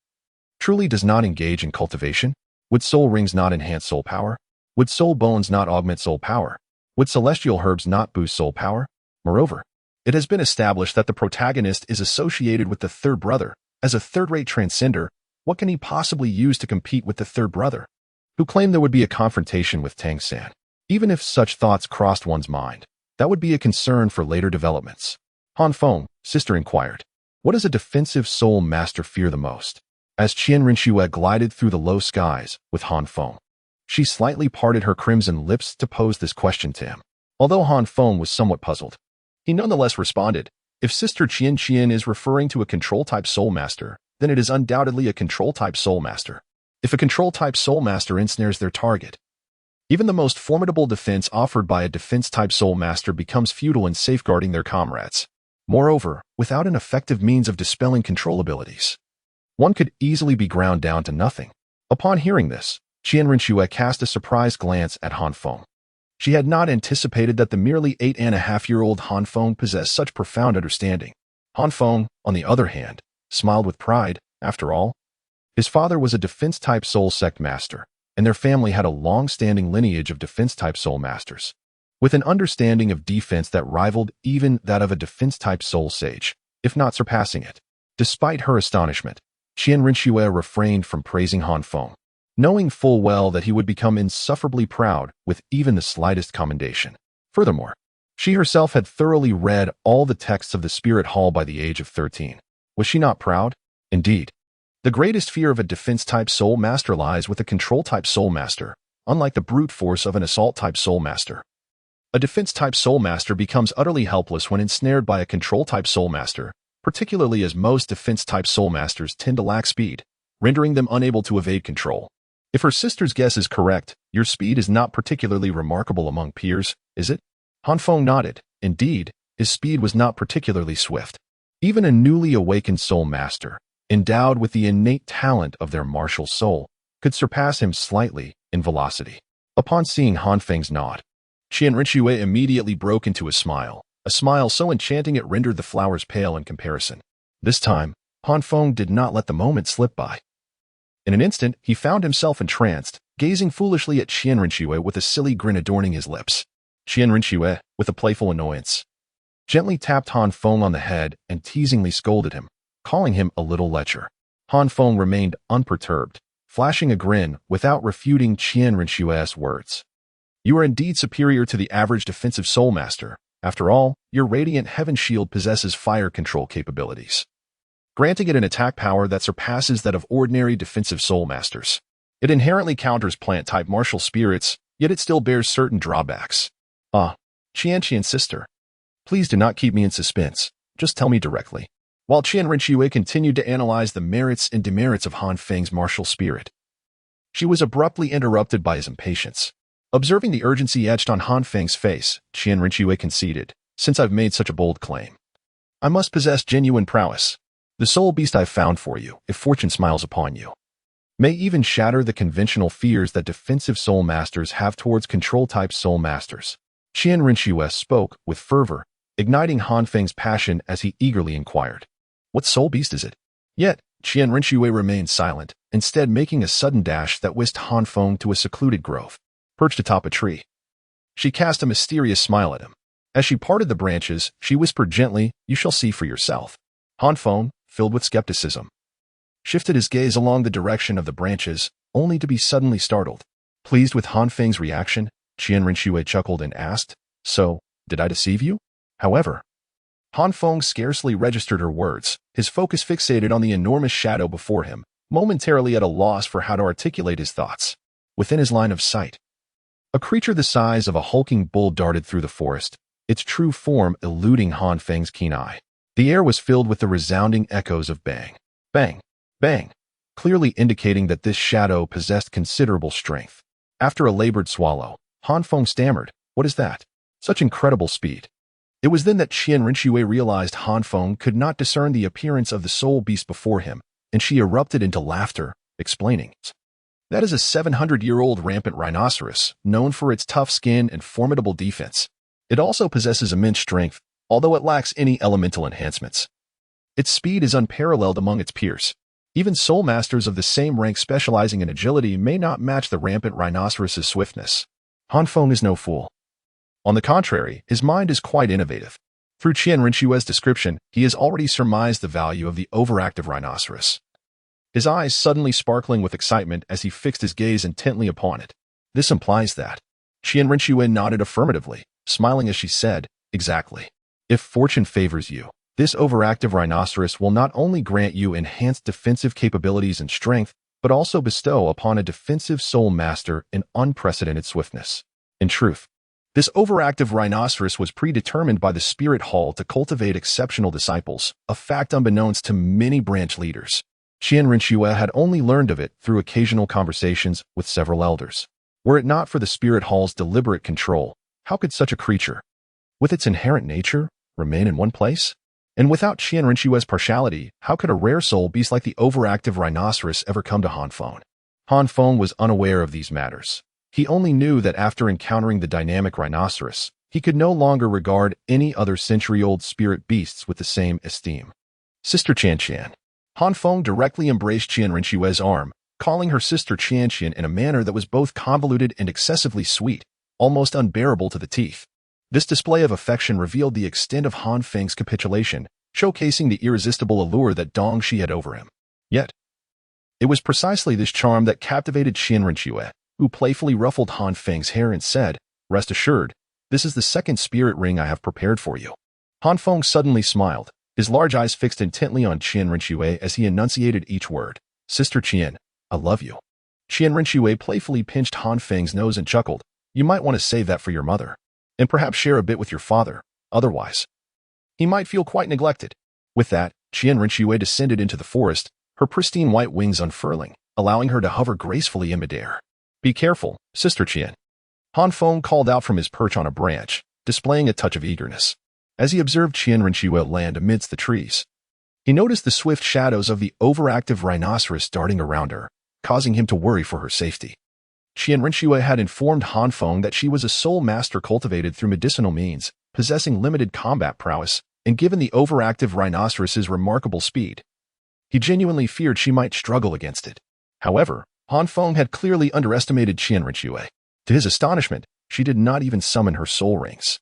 truly does not engage in cultivation. Would soul rings not enhance soul power? Would soul bones not augment soul power? Would celestial herbs not boost soul power? Moreover, it has been established that the protagonist is associated with the third brother. As a third-rate transcender, what can he possibly use to compete with the third brother, who claimed there would be a confrontation with Tangan? Even if such thoughts crossed one's mind, that would be a concern for later developments. Han Feng, sister, inquired, "What does a defensive soul master fear the most?" As Qian Ruxue glided through the low skies with Han Feng, she slightly parted her crimson lips to pose this question to him. Although Han Feng was somewhat puzzled, he nonetheless responded, "If Sister Qian is referring to a control-type soul master, then it is undoubtedly a control-type soul master. If a control-type soul master ensnares their target, even the most formidable defense offered by a defense-type soul master becomes futile in safeguarding their comrades. Moreover, without an effective means of dispelling control abilities, one could easily be ground down to nothing." Upon hearing this, Qian Ruxue cast a surprised glance at Han Feng. She had not anticipated that the merely 8.5-year-old Han Feng possessed such profound understanding. Han Feng, on the other hand, smiled with pride. After all, his father was a defense-type soul sect master, and their family had a long-standing lineage of defense-type soul masters, with an understanding of defense that rivaled even that of a defense-type soul sage, if not surpassing it. Despite her astonishment, Qian Ruxue refrained from praising Han Feng. knowing full well that he would become insufferably proud with even the slightest commendation. Furthermore, she herself had thoroughly read all the texts of the Spirit Hall by the age of 13. Was she not proud? Indeed. The greatest fear of a defense-type soul master lies with a control-type soul master, unlike the brute force of an assault-type soul master. A defense-type soul master becomes utterly helpless when ensnared by a control-type soul master, particularly as most defense-type soul masters tend to lack speed, rendering them unable to evade control. If her sister's guess is correct, your speed is not particularly remarkable among peers, is it? Han Feng nodded. Indeed, his speed was not particularly swift. Even a newly awakened soul master, endowed with the innate talent of their martial soul, could surpass him slightly in velocity. Upon seeing Han Feng's nod, Chian Rinxue immediately broke into a smile so enchanting it rendered the flowers pale in comparison. This time, Han Feng did not let the moment slip by. In an instant, he found himself entranced, gazing foolishly at Chian Rinxue with a silly grin adorning his lips. Chian Rinxue, with a playful annoyance, gently tapped Han Feng on the head and teasingly scolded him, calling him a little lecher. Han Feng remained unperturbed, flashing a grin without refuting Chian Rinxue's words. You are indeed superior to the average defensive soul master. After all, your radiant heaven shield possesses fire control capabilities, granting it an attack power that surpasses that of ordinary defensive soul masters. It inherently counters plant-type martial spirits, yet it still bears certain drawbacks. Chian's sister. Please do not keep me in suspense. Just tell me directly. While Chian Rinxue continued to analyze the merits and demerits of Han Feng's martial spirit, she was abruptly interrupted by his impatience. Observing the urgency etched on Han Feng's face, Chian Rinxue conceded, since I've made such a bold claim, I must possess genuine prowess. The soul beast I've found for you, if fortune smiles upon you, may even shatter the conventional fears that defensive soul masters have towards control-type soul masters. Chian Rinxue spoke with fervor, igniting Han Feng's passion as he eagerly inquired, what soul beast is it? Yet, Chian Rinxue remained silent, instead making a sudden dash that whisked Han Feng to a secluded grove, perched atop a tree. She cast a mysterious smile at him. As she parted the branches, she whispered gently, you shall see for yourself. Han Feng, filled with skepticism, shifted his gaze along the direction of the branches, only to be suddenly startled. Pleased with Han Feng's reaction, Chian Rinxue chuckled and asked, so, did I deceive you? However, Han Feng scarcely registered her words, his focus fixated on the enormous shadow before him, momentarily at a loss for how to articulate his thoughts. Within his line of sight, a creature the size of a hulking bull darted through the forest, its true form eluding Han Feng's keen eye. The air was filled with the resounding echoes of bang, bang, bang, clearly indicating that this shadow possessed considerable strength. After a labored swallow, Han Feng stammered, what is that? Such incredible speed. It was then that Chian Rinxue realized Han Feng could not discern the appearance of the soul beast before him, and she erupted into laughter, explaining, that is a 700-year-old rampant rhinoceros, known for its tough skin and formidable defense. It also possesses immense strength, although it lacks any elemental enhancements. Its speed is unparalleled among its peers. Even soul masters of the same rank specializing in agility may not match the rampant rhinoceros's swiftness. Han Feng is no fool. On the contrary, his mind is quite innovative. Through Chian Rinxue's description, he has already surmised the value of the overactive rhinoceros, his eyes suddenly sparkling with excitement as he fixed his gaze intently upon it. This implies that. Chian Rinxue nodded affirmatively, smiling as she said, exactly. If fortune favors you, this overactive rhinoceros will not only grant you enhanced defensive capabilities and strength, but also bestow upon a defensive soul master an unprecedented swiftness. In truth, this overactive rhinoceros was predetermined by the Spirit Hall to cultivate exceptional disciples, a fact unbeknownst to many branch leaders. Chian Rinxue had only learned of it through occasional conversations with several elders. Were it not for the Spirit Hall's deliberate control, how could such a creature, with its inherent nature, remain in one place? And without Chian Rinxue's partiality, how could a rare soul beast like the overactive rhinoceros ever come to Han Feng? Han Feng was unaware of these matters. He only knew that after encountering the dynamic rhinoceros, he could no longer regard any other century-old spirit beasts with the same esteem. Sister Chian. Han Feng directly embraced Chian Rinxue's arm, calling her sister Chian in a manner that was both convoluted and excessively sweet, almost unbearable to the teeth. This display of affection revealed the extent of Han Feng's capitulation, showcasing the irresistible allure that Dong Shi had over him. Yet, It was precisely this charm that captivated Chian Renua, who playfully ruffled Han Feng's hair and said, "Rest assured, this is the second spirit ring I have prepared for you." Han Feng suddenly smiled, his large eyes fixed intently on Chian Renua as he enunciated each word. "Sister Chian, I love you." Chian Renua playfully pinched Han Feng's nose and chuckled, "You might want to save that for your mother, and perhaps share a bit with your father, otherwise he might feel quite neglected." With that, Chian Renua descended into the forest, her pristine white wings unfurling, allowing her to hover gracefully in midair. "Be careful, Sister Chian." Han Feng called out from his perch on a branch, displaying a touch of eagerness. As he observed Chian Renua land amidst the trees, he noticed the swift shadows of the overactive rhinoceros darting around her, causing him to worry for her safety. Chian Renua had informed Han Feng that she was a soul master cultivated through medicinal means, possessing limited combat prowess, and given the overactive rhinoceros's remarkable speed, he genuinely feared she might struggle against it. However, Han Feng had clearly underestimated Chian Renua. To his astonishment, she did not even summon her soul rings.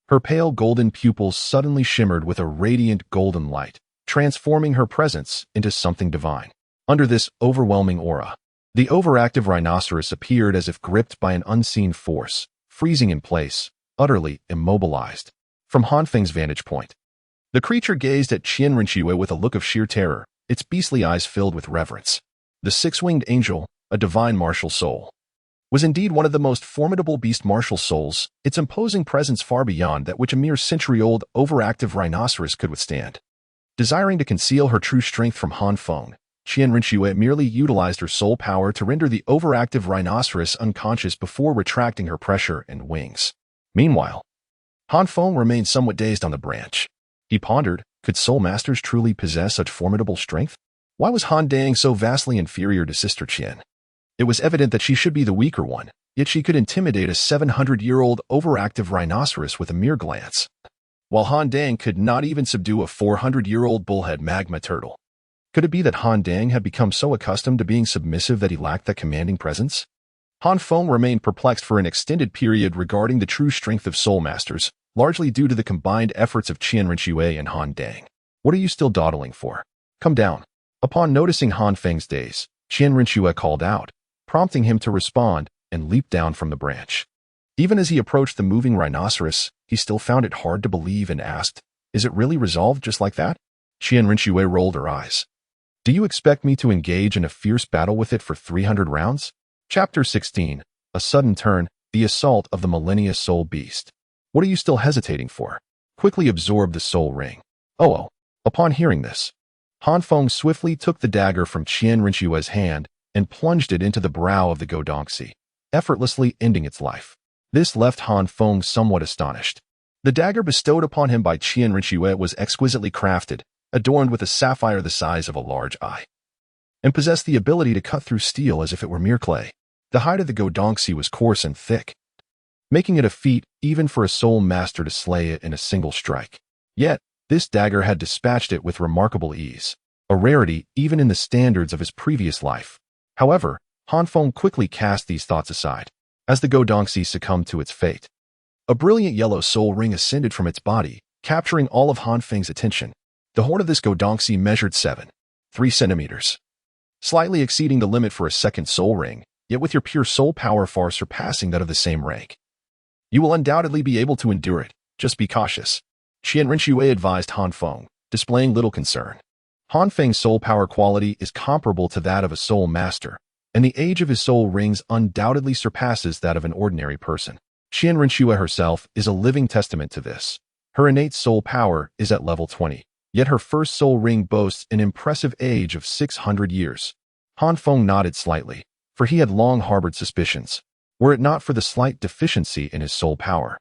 Her pale golden pupils suddenly shimmered with a radiant golden light, transforming her presence into something divine. Under this overwhelming aura, the overactive rhinoceros appeared as if gripped by an unseen force, freezing in place, utterly immobilized. From Han Feng's vantage point, the creature gazed at Chian Renua with a look of sheer terror, its beastly eyes filled with reverence. The six-winged angel, a divine martial soul, was indeed one of the most formidable beast martial souls, its imposing presence far beyond that which a mere century-old overactive rhinoceros could withstand. Desiring to conceal her true strength from Han Feng, Chian Renua merely utilized her soul power to render the overactive rhinoceros unconscious before retracting her pressure and wings. Meanwhile, Han Feng remained somewhat dazed on the branch. He pondered, could soul masters truly possess such formidable strength? Why was Han Dang so vastly inferior to Sister Chian? It was evident that she should be the weaker one, yet she could intimidate a 700-year-old overactive rhinoceros with a mere glance, while Han Dang could not even subdue a 400-year-old bullhead magma turtle. Could it be that Han Dang had become so accustomed to being submissive that he lacked that commanding presence? Han Feng remained perplexed for an extended period regarding the true strength of soul masters, largely due to the combined efforts of Chian Renua and Han Dang. "What are you still dawdling for? Come down." Upon noticing Han Feng's daze, Chian Renua called out, prompting him to respond, and leaped down from the branch. Even as he approached the moving rhinoceros, he still found it hard to believe and asked, "Is it really resolved just like that?" Chian Renua rolled her eyes. "Do you expect me to engage in a fierce battle with it for 300 rounds? Chapter 16, A Sudden Turn, The Assault of the Millennia Soul Beast. What are you still hesitating for? Quickly absorb the soul ring." Oh. Upon hearing this, Han Feng swiftly took the dagger from Chian Renua's hand and plunged it into the brow of the Godongxi, effortlessly ending its life. This left Han Feng somewhat astonished. The dagger bestowed upon him by Chian Renua was exquisitely crafted, adorned with a sapphire the size of a large eye, and possessed the ability to cut through steel as if it were mere clay. The hide of the Godongxi was coarse and thick, making it a feat even for a soul master to slay it in a single strike. Yet, this dagger had dispatched it with remarkable ease, a rarity even in the standards of his previous life. However, Han Feng quickly cast these thoughts aside, as the Godongxi succumbed to its fate. A brilliant yellow soul ring ascended from its body, capturing all of Han Feng's attention. The horn of this Godongxi measured 7.3 centimeters, slightly exceeding the limit for a second soul ring, yet with your pure soul power far surpassing that of the same rank. You will undoubtedly be able to endure it, just be cautious, Chian Renua advised Han Feng, displaying little concern. Han Feng's soul power quality is comparable to that of a soul master, and the age of his soul rings undoubtedly surpasses that of an ordinary person. Chian Renua herself is a living testament to this. Her innate soul power is at level 20, yet her first soul ring boasts an impressive age of 600 years. Han Feng nodded slightly, for he had long harbored suspicions. Were it not for the slight deficiency in his soul power,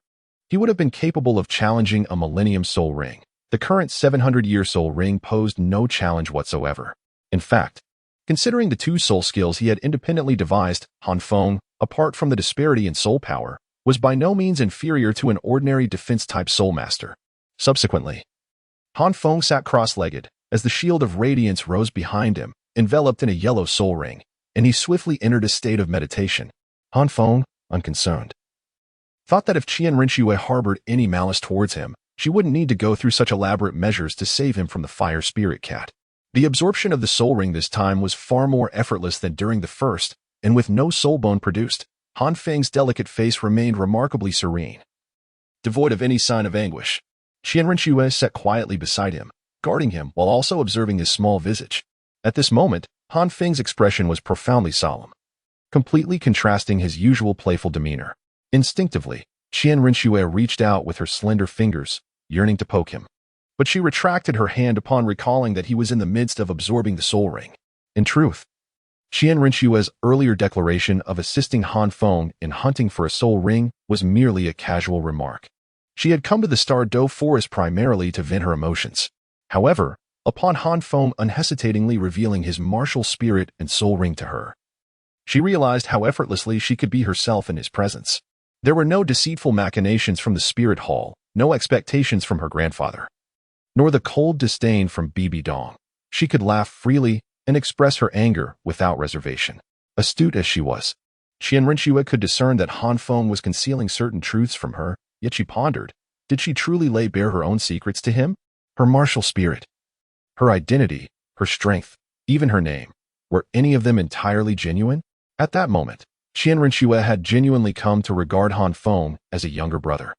he would have been capable of challenging a Millennium Soul Ring. The current 700-year Soul Ring posed no challenge whatsoever. In fact, considering the two soul skills he had independently devised, Han Feng, apart from the disparity in soul power, was by no means inferior to an ordinary defense-type soul master. Subsequently, Han Feng sat cross-legged as the shield of radiance rose behind him, enveloped in a yellow soul ring, and he swiftly entered a state of meditation. Han Feng, unconcerned, thought that if Chian Renua harbored any malice towards him, she wouldn't need to go through such elaborate measures to save him from the fire spirit cat. The absorption of the soul ring this time was far more effortless than during the first, and with no soul bone produced, Han Feng's delicate face remained remarkably serene, devoid of any sign of anguish. Chian Renshue sat quietly beside him, guarding him while also observing his small visage. At this moment, Han Feng's expression was profoundly solemn, completely contrasting his usual playful demeanor. Instinctively, Chian Renshue reached out with her slender fingers, yearning to poke him. But she retracted her hand upon recalling that he was in the midst of absorbing the soul ring. In truth, Chian Renshue's earlier declaration of assisting Han Feng in hunting for a soul ring was merely a casual remark. She had come to the Star Luo forest primarily to vent her emotions. However, upon Han Feng unhesitatingly revealing his martial spirit and soul ring to her, she realized how effortlessly she could be herself in his presence. There were no deceitful machinations from the spirit hall, no expectations from her grandfather, nor the cold disdain from Bibi Dong. She could laugh freely and express her anger without reservation. Astute as she was, Chian Renshue could discern that Han Feng was concealing certain truths from her, yet she pondered, did she truly lay bare her own secrets to him? Her martial spirit, her identity, her strength, even her name, were any of them entirely genuine? At that moment, Chian Renshue had genuinely come to regard Han Feng as a younger brother,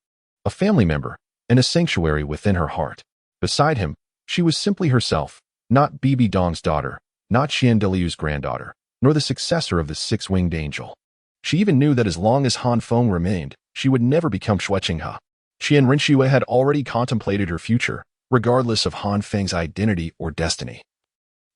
a family member, and a sanctuary within her heart. Beside him, she was simply herself, not Bibi Dong's daughter, not Xian Deliu's granddaughter, nor the successor of the six-winged angel. She even knew that as long as Han Feng remained, she would never become Shuqinghe. Chian Renshue had already contemplated her future, regardless of Han Feng's identity or destiny,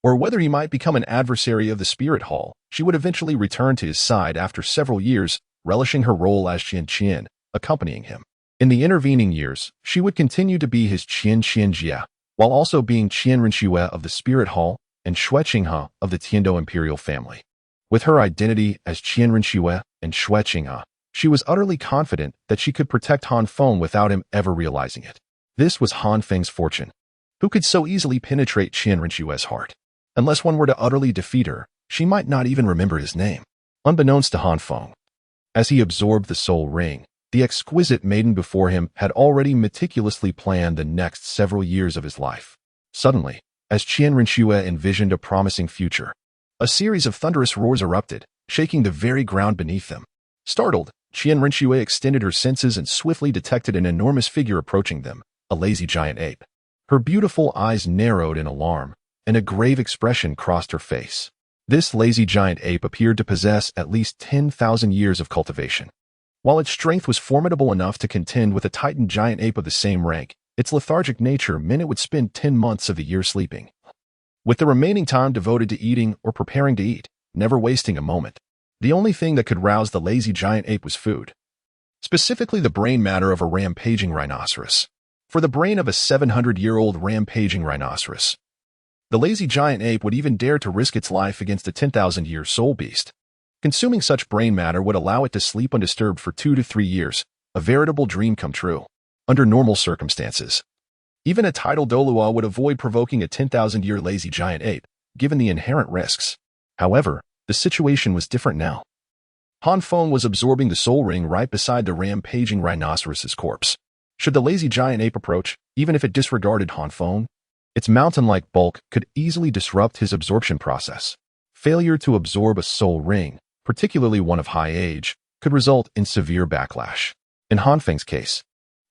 or whether he might become an adversary of the Spirit Hall. She would eventually return to his side after several years, relishing her role as Qian, accompanying him. In the intervening years, she would continue to be his Qian, while also being Chian Renshue of the Spirit Hall and Shuqinghe of the Tiando Imperial family. With her identity as Chian Renshue and Shuqinghe, she was utterly confident that she could protect Han Feng without him ever realizing it. This was Han Feng's fortune. Who could so easily penetrate Chian Renshue's heart? Unless one were to utterly defeat her, she might not even remember his name. Unbeknownst to Han Feng, as he absorbed the soul ring, the exquisite maiden before him had already meticulously planned the next several years of his life. Suddenly, as Chian Renshue envisioned a promising future, a series of thunderous roars erupted, shaking the very ground beneath them. Startled, Chian Renshue extended her senses and swiftly detected an enormous figure approaching them, a lazy giant ape. Her beautiful eyes narrowed in alarm, and a grave expression crossed her face. This lazy giant ape appeared to possess at least 10,000 years of cultivation. While its strength was formidable enough to contend with a Titan Giant Ape of the same rank, its lethargic nature meant it would spend 10 months of the year sleeping, with the remaining time devoted to eating or preparing to eat, never wasting a moment. The only thing that could rouse the lazy giant ape was food, specifically the brain matter of a rampaging rhinoceros. For the brain of a 700-year-old rampaging rhinoceros, the lazy giant ape would even dare to risk its life against a 10,000-year soul beast. Consuming such brain matter would allow it to sleep undisturbed for 2 to 3 years, a veritable dream come true. Under normal circumstances, even a tidal Douluo would avoid provoking a 10,000-year lazy giant ape, given the inherent risks. However, the situation was different now. Han Feng was absorbing the soul ring right beside the rampaging rhinoceros's corpse. Should the lazy giant ape approach, even if it disregarded Han Feng, its mountain-like bulk could easily disrupt his absorption process. Failure to absorb a soul ring, particularly one of high age, could result in severe backlash. In Han Feng's case,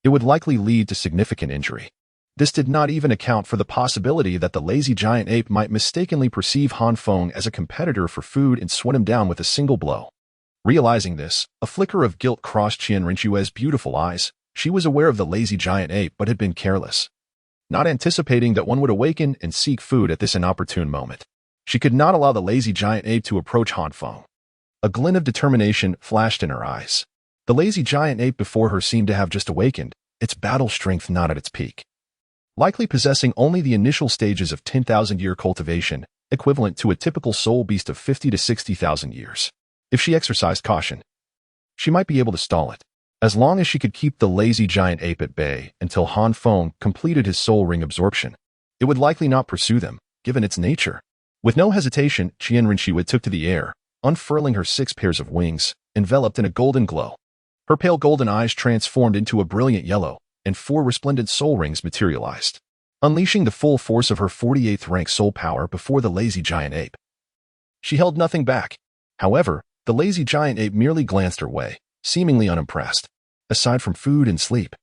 it would likely lead to significant injury. This did not even account for the possibility that the lazy giant ape might mistakenly perceive Han Feng as a competitor for food and sweat him down with a single blow. Realizing this, a flicker of guilt crossed Chian Renshue's beautiful eyes. She was aware of the lazy giant ape but had been careless, not anticipating that one would awaken and seek food at this inopportune moment. She could not allow the lazy giant ape to approach Han Feng. A glint of determination flashed in her eyes. The lazy giant ape before her seemed to have just awakened, its battle strength not at its peak, likely possessing only the initial stages of 10,000-year cultivation, equivalent to a typical soul beast of 50 to 60,000 years. If she exercised caution, she might be able to stall it. As long as she could keep the lazy giant ape at bay until Han Feng completed his soul ring absorption, it would likely not pursue them, given its nature. With no hesitation, Chian Renshue took to the air, unfurling her 6 pairs of wings, enveloped in a golden glow. Her pale golden eyes transformed into a brilliant yellow, and 4 resplendent soul rings materialized. unleashing the full force of her 48th rank soul power before the lazy giant ape. She held nothing back. However, the lazy giant ape merely glanced her way, seemingly unimpressed. Aside from food and sleep,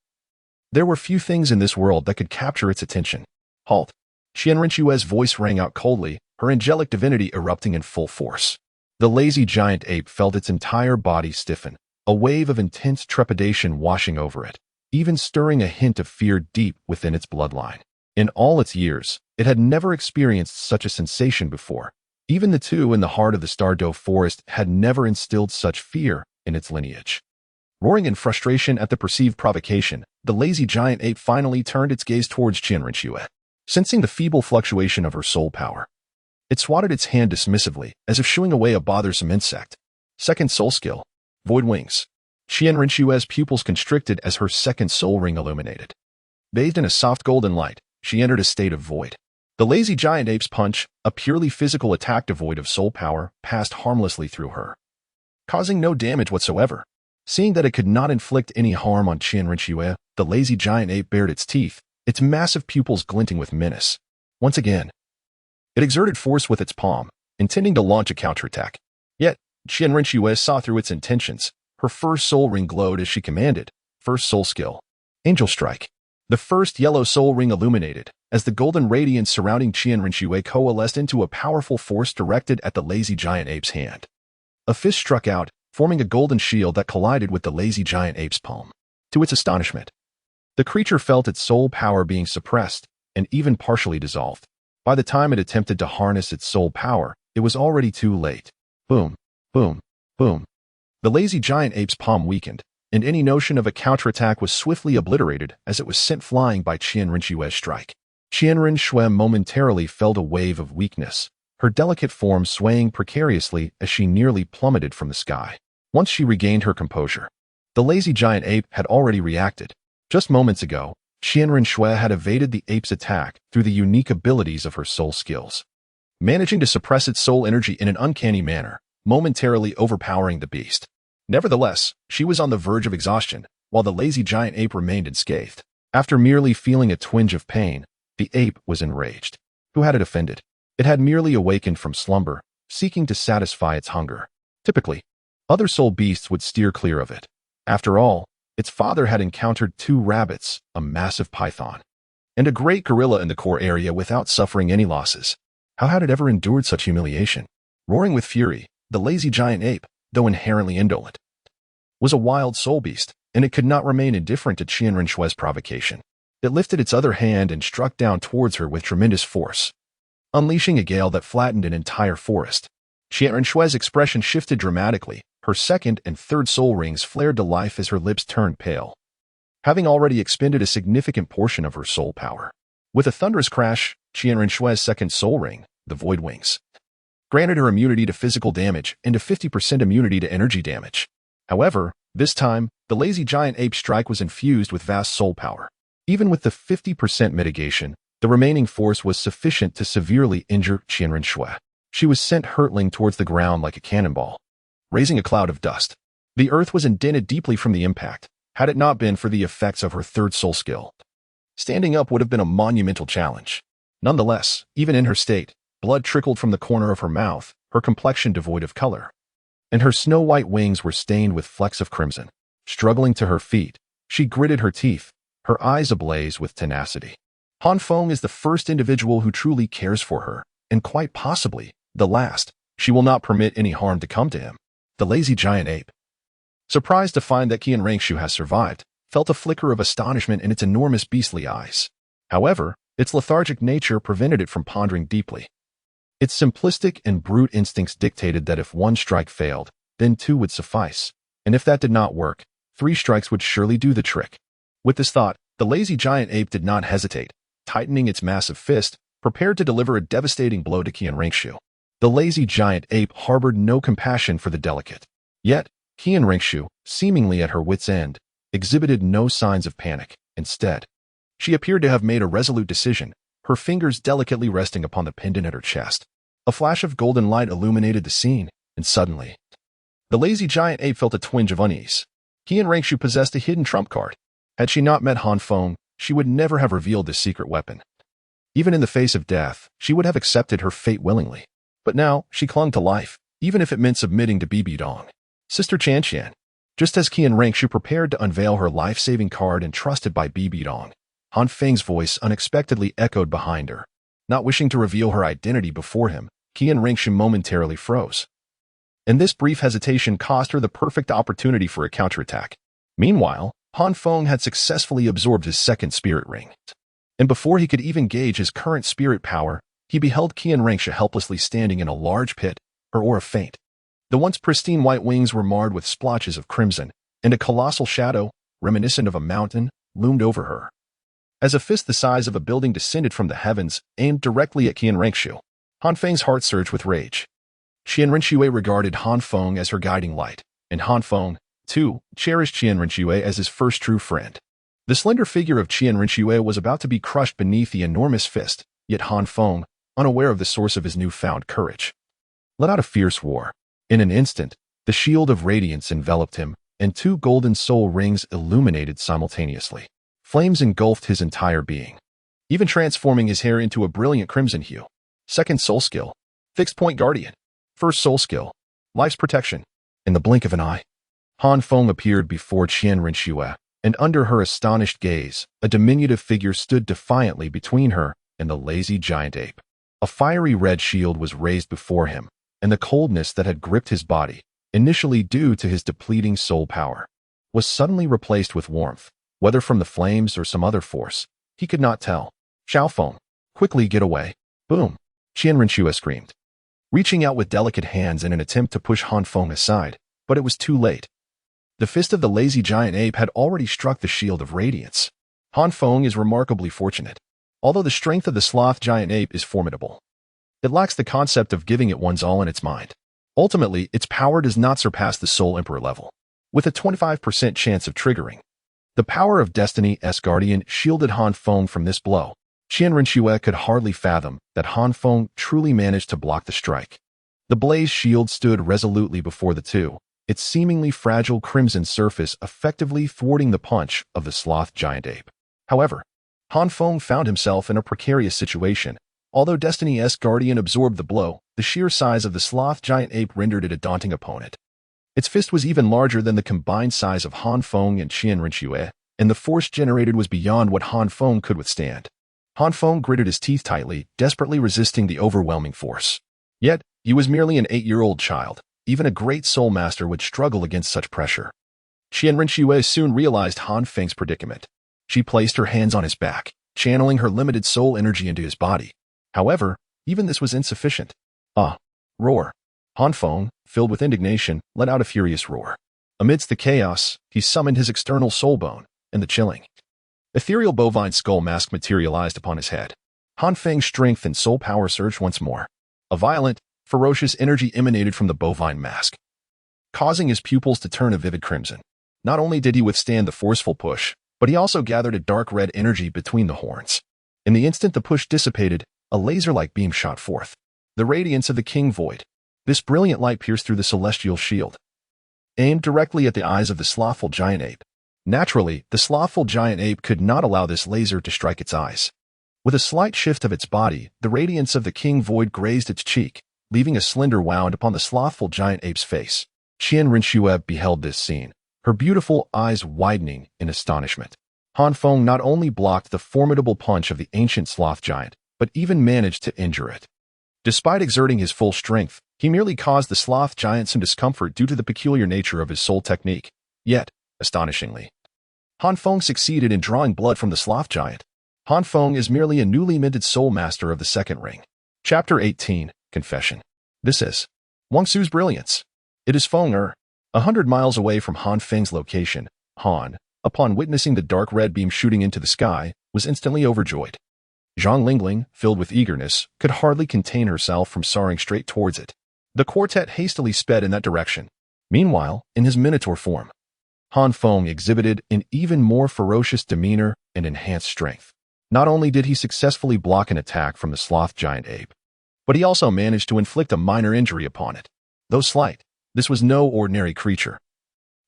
there were few things in this world that could capture its attention. Halt. Chian Rinchue's voice rang out coldly, her angelic divinity erupting in full force. The lazy giant ape felt its entire body stiffen, a wave of intense trepidation washing over it, even stirring a hint of fear deep within its bloodline. In all its years, it had never experienced such a sensation before. Even the two in the heart of the Star Luo forest had never instilled such fear in its lineage. Roaring in frustration at the perceived provocation, the lazy giant ape finally turned its gaze towards Chian Rinchue. Sensing the feeble fluctuation of her soul power, it swatted its hand dismissively, as if shooing away a bothersome insect. Second soul skill, Void Wings. Chian Rinchue's pupils constricted as her second soul ring illuminated. Bathed in a soft golden light, she entered a state of void. The lazy giant ape's punch, a purely physical attack devoid of soul power, passed harmlessly through her, causing no damage whatsoever. Seeing that it could not inflict any harm on Chian Rinchue, the lazy giant ape bared its teeth, its massive pupils glinting with menace. Once again, it exerted force with its palm, intending to launch a counterattack. Yet, Chian Rinchue saw through its intentions. Her first soul ring glowed as she commanded. First soul skill, Angel Strike. The first yellow soul ring illuminated, as the golden radiance surrounding Chian Rinchue coalesced into a powerful force directed at the lazy giant ape's hand. A fist struck out, forming a golden shield that collided with the lazy giant ape's palm. To its astonishment, the creature felt its soul power being suppressed and even partially dissolved. By the time it attempted to harness its soul power, it was already too late. Boom, boom, boom. The lazy giant ape's palm weakened, and any notion of a counterattack was swiftly obliterated as it was sent flying by Chian Rinchue's strike. Chian Rinchue momentarily felt a wave of weakness, her delicate form swaying precariously as she nearly plummeted from the sky. Once she regained her composure, the lazy giant ape had already reacted. Just moments ago, Chian Rinchue had evaded the ape's attack through the unique abilities of her soul skills, managing to suppress its soul energy in an uncanny manner, momentarily overpowering the beast. Nevertheless, she was on the verge of exhaustion, while the lazy giant ape remained unscathed. After merely feeling a twinge of pain, the ape was enraged. Who had it offended? It had merely awakened from slumber, seeking to satisfy its hunger. Typically, other soul beasts would steer clear of it. After all, its father had encountered 2 rabbits, a massive python, and a great gorilla in the core area without suffering any losses. How had it ever endured such humiliation? Roaring with fury, the lazy giant ape, though inherently indolent, was a wild soul beast, and it could not remain indifferent to Chian Rinchue's provocation. It lifted its other hand and struck down towards her with tremendous force, unleashing a gale that flattened an entire forest. Chian Rinchue's expression shifted dramatically. Her second and third soul rings flared to life as her lips turned pale, having already expended a significant portion of her soul power. With a thunderous crash, Chian Rinchue's second soul ring, the Void Wings, granted her immunity to physical damage and a 50% immunity to energy damage. However, this time, the lazy giant ape strike was infused with vast soul power. Even with the 50% mitigation, the remaining force was sufficient to severely injure Chian Rinchue. She was sent hurtling towards the ground like a cannonball, raising a cloud of dust. The earth was indented deeply from the impact, had it not been for the effects of her third soul skill. Standing up would have been a monumental challenge. Nonetheless, even in her state, blood trickled from the corner of her mouth, her complexion devoid of color, and her snow-white wings were stained with flecks of crimson. Struggling to her feet, she gritted her teeth, her eyes ablaze with tenacity. Han Feng is the first individual who truly cares for her, and quite possibly, the last. She will not permit any harm to come to him. The lazy giant ape, surprised to find that Chian Rinchue has survived, felt a flicker of astonishment in its enormous beastly eyes. However, its lethargic nature prevented it from pondering deeply. Its simplistic and brute instincts dictated that if 1 strike failed, then 2 would suffice, and if that did not work, 3 strikes would surely do the trick. With this thought, the lazy giant ape did not hesitate, tightening its massive fist, prepared to deliver a devastating blow to Chian Rinchue. The lazy giant ape harbored no compassion for the delicate. Yet, Chian Rinchue, seemingly at her wit's end, exhibited no signs of panic. Instead, she appeared to have made a resolute decision, her fingers delicately resting upon the pendant at her chest. A flash of golden light illuminated the scene, and suddenly, the lazy giant ape felt a twinge of unease. Chian Rinchue possessed a hidden trump card. Had she not met Han Feng, she would never have revealed this secret weapon. Even in the face of death, she would have accepted her fate willingly. But now, she clung to life, even if it meant submitting to Bibi Dong. Sister Chian. Just as Qian Rengshu prepared to unveil her life-saving card entrusted by Bibi Dong, Han Feng's voice unexpectedly echoed behind her. Not wishing to reveal her identity before him, Qian Rengshu momentarily froze. And this brief hesitation cost her the perfect opportunity for a counterattack. Meanwhile, Han Feng had successfully absorbed his second spirit ring. And before he could even gauge his current spirit power, he beheld Qian Rengshu helplessly standing in a large pit, her aura faint. The once pristine white wings were marred with splotches of crimson, and a colossal shadow, reminiscent of a mountain, loomed over her. As a fist the size of a building descended from the heavens, aimed directly at Qian Rengshu, Han Feng's heart surged with rage. Qian Rengshu regarded Han Feng as her guiding light, and Han Feng, too, cherished Qian Rengshu as his first true friend. The slender figure of Qian Rengshu was about to be crushed beneath the enormous fist, yet Han Feng, unaware of the source of his newfound courage, let out a fierce roar. In an instant, the shield of radiance enveloped him, and two golden soul rings illuminated simultaneously. Flames engulfed his entire being, even transforming his hair into a brilliant crimson hue. Second soul skill, Fixed Point Guardian. First soul skill, Life's Protection. In the blink of an eye, Han Feng appeared before Qian Rengshu, and under her astonished gaze, a diminutive figure stood defiantly between her and the lazy giant ape. A fiery red shield was raised before him, and the coldness that had gripped his body, initially due to his depleting soul power, was suddenly replaced with warmth, whether from the flames or some other force. He could not tell. Xiaofeng, quickly get away. Boom! Qian Rengshu screamed, reaching out with delicate hands in an attempt to push Han Feng aside, but it was too late. The fist of the lazy giant ape had already struck the shield of radiance. Han Feng is remarkably fortunate. Although the strength of the sloth giant ape is formidable, it lacks the concept of giving it one's all in its mind. Ultimately, its power does not surpass the Soul Emperor level, with a 25% chance of triggering. The power of Destiny's Guardian shielded Han Feng from this blow. Qian Rengshu could hardly fathom that Han Feng truly managed to block the strike. The blaze shield stood resolutely before the two, its seemingly fragile crimson surface effectively thwarting the punch of the sloth giant ape. However, Han Feng found himself in a precarious situation. Although Destiny's Guardian absorbed the blow, the sheer size of the sloth giant ape rendered it a daunting opponent. Its fist was even larger than the combined size of Han Feng and Qian Rengshu, and the force generated was beyond what Han Feng could withstand. Han Feng gritted his teeth tightly, desperately resisting the overwhelming force. Yet, he was merely an 8-year-old child. Even a great soul master would struggle against such pressure. Qian Rengshu soon realized Han Feng's predicament. She placed her hands on his back, channeling her limited soul energy into his body. However, even this was insufficient. Roar. Han Feng, filled with indignation, let out a furious roar. Amidst the chaos, he summoned his external soul bone, and the chilling, ethereal bovine skull mask materialized upon his head. Han Feng's strength and soul power surged once more. A violent, ferocious energy emanated from the bovine mask, causing his pupils to turn a vivid crimson. Not only did he withstand the forceful push, but he also gathered a dark red energy between the horns. In the instant the push dissipated, a laser-like beam shot forth. The radiance of the King Void. This brilliant light pierced through the celestial shield, aimed directly at the eyes of the slothful giant ape. Naturally, the slothful giant ape could not allow this laser to strike its eyes. With a slight shift of its body, the radiance of the King Void grazed its cheek, leaving a slender wound upon the slothful giant ape's face. Qian Rengshu beheld this scene, her beautiful eyes widening in astonishment. Han Feng not only blocked the formidable punch of the ancient sloth giant, but even managed to injure it. Despite exerting his full strength, he merely caused the sloth giant some discomfort due to the peculiar nature of his soul technique. Yet, astonishingly, Han Feng succeeded in drawing blood from the sloth giant. Han Feng is merely a newly minted soul master of the second ring. Chapter 18, Confession. This is Wang Su's brilliance. It is Feng 100 miles away from Han Feng's location. Han, upon witnessing the dark red beam shooting into the sky, was instantly overjoyed. Zhang Lingling, filled with eagerness, could hardly contain herself from soaring straight towards it. The quartet hastily sped in that direction. Meanwhile, in his minotaur form, Han Feng exhibited an even more ferocious demeanor and enhanced strength. Not only did he successfully block an attack from the sloth giant ape, but he also managed to inflict a minor injury upon it. Though slight, this was no ordinary creature.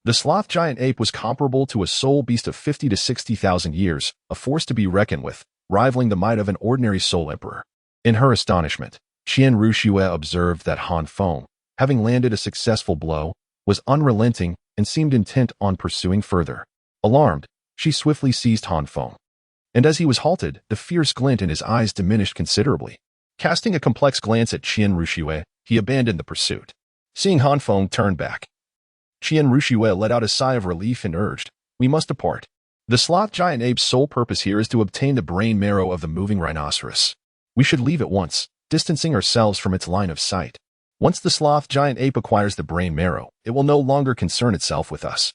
The sloth giant ape was comparable to a soul beast of 50 to 60,000 years, a force to be reckoned with, rivaling the might of an ordinary soul emperor. In her astonishment, Chian Rushue observed that Han Feng, having landed a successful blow, was unrelenting and seemed intent on pursuing further. Alarmed, she swiftly seized Han Feng. And as he was halted, the fierce glint in his eyes diminished considerably. Casting a complex glance at Chian Rushue, he abandoned the pursuit. Seeing Han Feng turn back, Chian Rushue let out a sigh of relief and urged, "We must depart. The sloth giant ape's sole purpose here is to obtain the brain marrow of the moving rhinoceros. We should leave at once, distancing ourselves from its line of sight. Once the sloth giant ape acquires the brain marrow, it will no longer concern itself with us.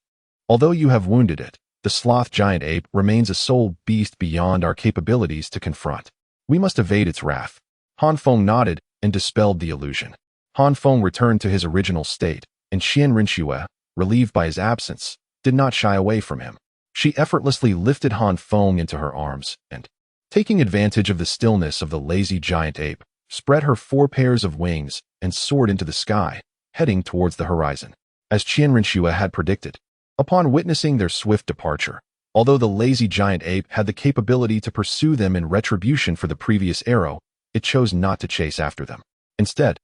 Although you have wounded it, the sloth giant ape remains a soul beast beyond our capabilities to confront. We must evade its wrath." Han Feng nodded and dispelled the illusion. Han Feng returned to his original state, and Chian Rinxue, relieved by his absence, did not shy away from him. She effortlessly lifted Han Feng into her arms and, taking advantage of the stillness of the lazy giant ape, spread her 4 pairs of wings and soared into the sky, heading towards the horizon. As Chian Rinxue had predicted, upon witnessing their swift departure, although the lazy giant ape had the capability to pursue them in retribution for the previous arrow, it chose not to chase after them. Instead,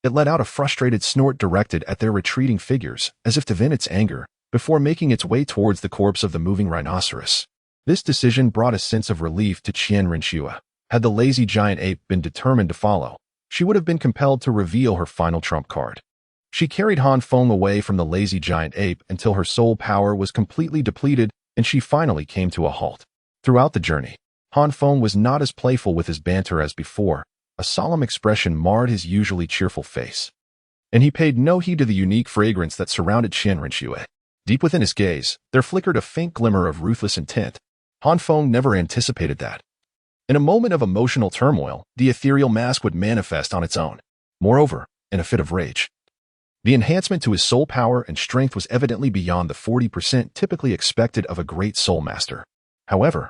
it let out a frustrated snort directed at their retreating figures, as if to vent its anger, before making its way towards the corpse of the moving rhinoceros. This decision brought a sense of relief to Chian Rinxue. Had the lazy giant ape been determined to follow, she would have been compelled to reveal her final trump card. She carried Han Feng away from the lazy giant ape until her soul power was completely depleted and she finally came to a halt. Throughout the journey, Han Feng was not as playful with his banter as before. A solemn expression marred his usually cheerful face, and he paid no heed to the unique fragrance that surrounded Chian Rinxue. Deep within his gaze, there flickered a faint glimmer of ruthless intent. Han Feng never anticipated that. In a moment of emotional turmoil, the ethereal mask would manifest on its own. Moreover, in a fit of rage, the enhancement to his soul power and strength was evidently beyond the 40% typically expected of a great soul master. However,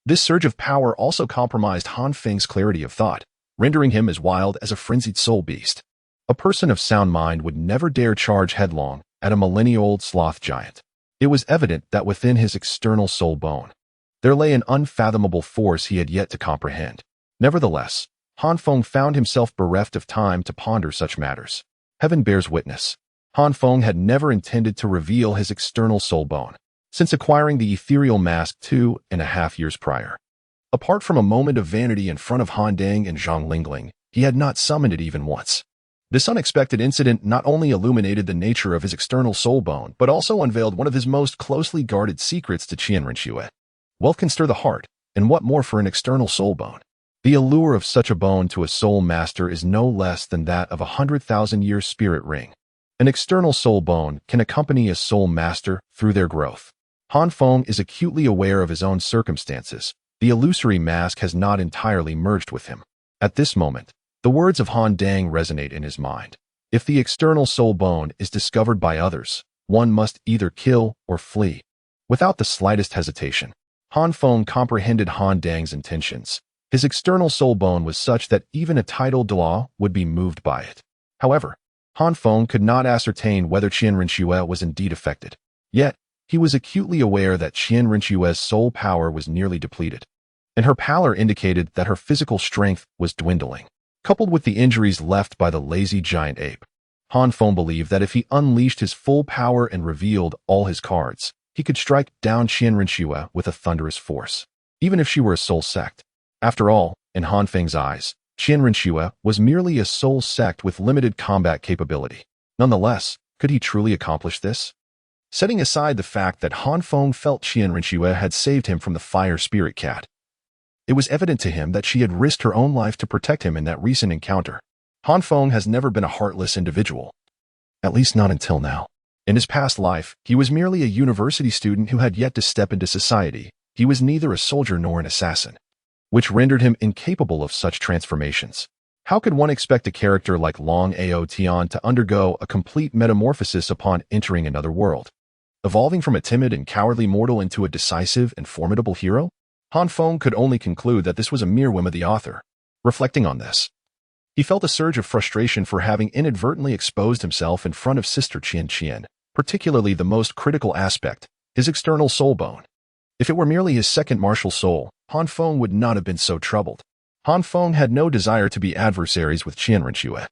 this surge of power also compromised Han Feng's clarity of thought, rendering him as wild as a frenzied soul beast. A person of sound mind would never dare charge headlong at a millennia-old sloth giant. It was evident that within his external soul bone, there lay an unfathomable force he had yet to comprehend. Nevertheless, Han Feng found himself bereft of time to ponder such matters. Heaven bears witness, Han Feng had never intended to reveal his external soul bone, since acquiring the ethereal mask 2.5 years prior. Apart from a moment of vanity in front of Han Dang and Zhang Lingling, he had not summoned it even once. This unexpected incident not only illuminated the nature of his external soul bone, but also unveiled one of his most closely guarded secrets to Chian Rinxue. Wealth can stir the heart, and what more for an external soul bone? The allure of such a bone to a soul master is no less than that of a 100,000-year spirit ring. An external soul bone can accompany a soul master through their growth. Han Feng is acutely aware of his own circumstances. The illusory mask has not entirely merged with him. At this moment, the words of Han Dang resonate in his mind. If the external soul bone is discovered by others, one must either kill or flee. Without the slightest hesitation, Han Feng comprehended Han Dang's intentions. His external soul bone was such that even a titled Douluo would be moved by it. However, Han Feng could not ascertain whether Chian Rinxue was indeed affected. Yet, he was acutely aware that Chian Rinxue's soul power was nearly depleted, and her pallor indicated that her physical strength was dwindling. Coupled with the injuries left by the lazy giant ape, Han Feng believed that if he unleashed his full power and revealed all his cards, he could strike down Chian Rinxue with a thunderous force, even if she were a soul sect. After all, in Han Feng's eyes, Chian Rinxue was merely a soul sect with limited combat capability. Nonetheless, could he truly accomplish this? Setting aside the fact that Han Feng felt Chian Rinxue had saved him from the fire spirit cat, it was evident to him that she had risked her own life to protect him in that recent encounter. Han Feng has never been a heartless individual. At least not until now. In his past life, he was merely a university student who had yet to step into society. He was neither a soldier nor an assassin, which rendered him incapable of such transformations. How could one expect a character like Long Ao Tian to undergo a complete metamorphosis upon entering another world, evolving from a timid and cowardly mortal into a decisive and formidable hero? Han Feng could only conclude that this was a mere whim of the author. Reflecting on this, he felt a surge of frustration for having inadvertently exposed himself in front of Sister Chian, particularly the most critical aspect, his external soul bone. If it were merely his second martial soul, Han Feng would not have been so troubled. Han Feng had no desire to be adversaries with Chian Renshue.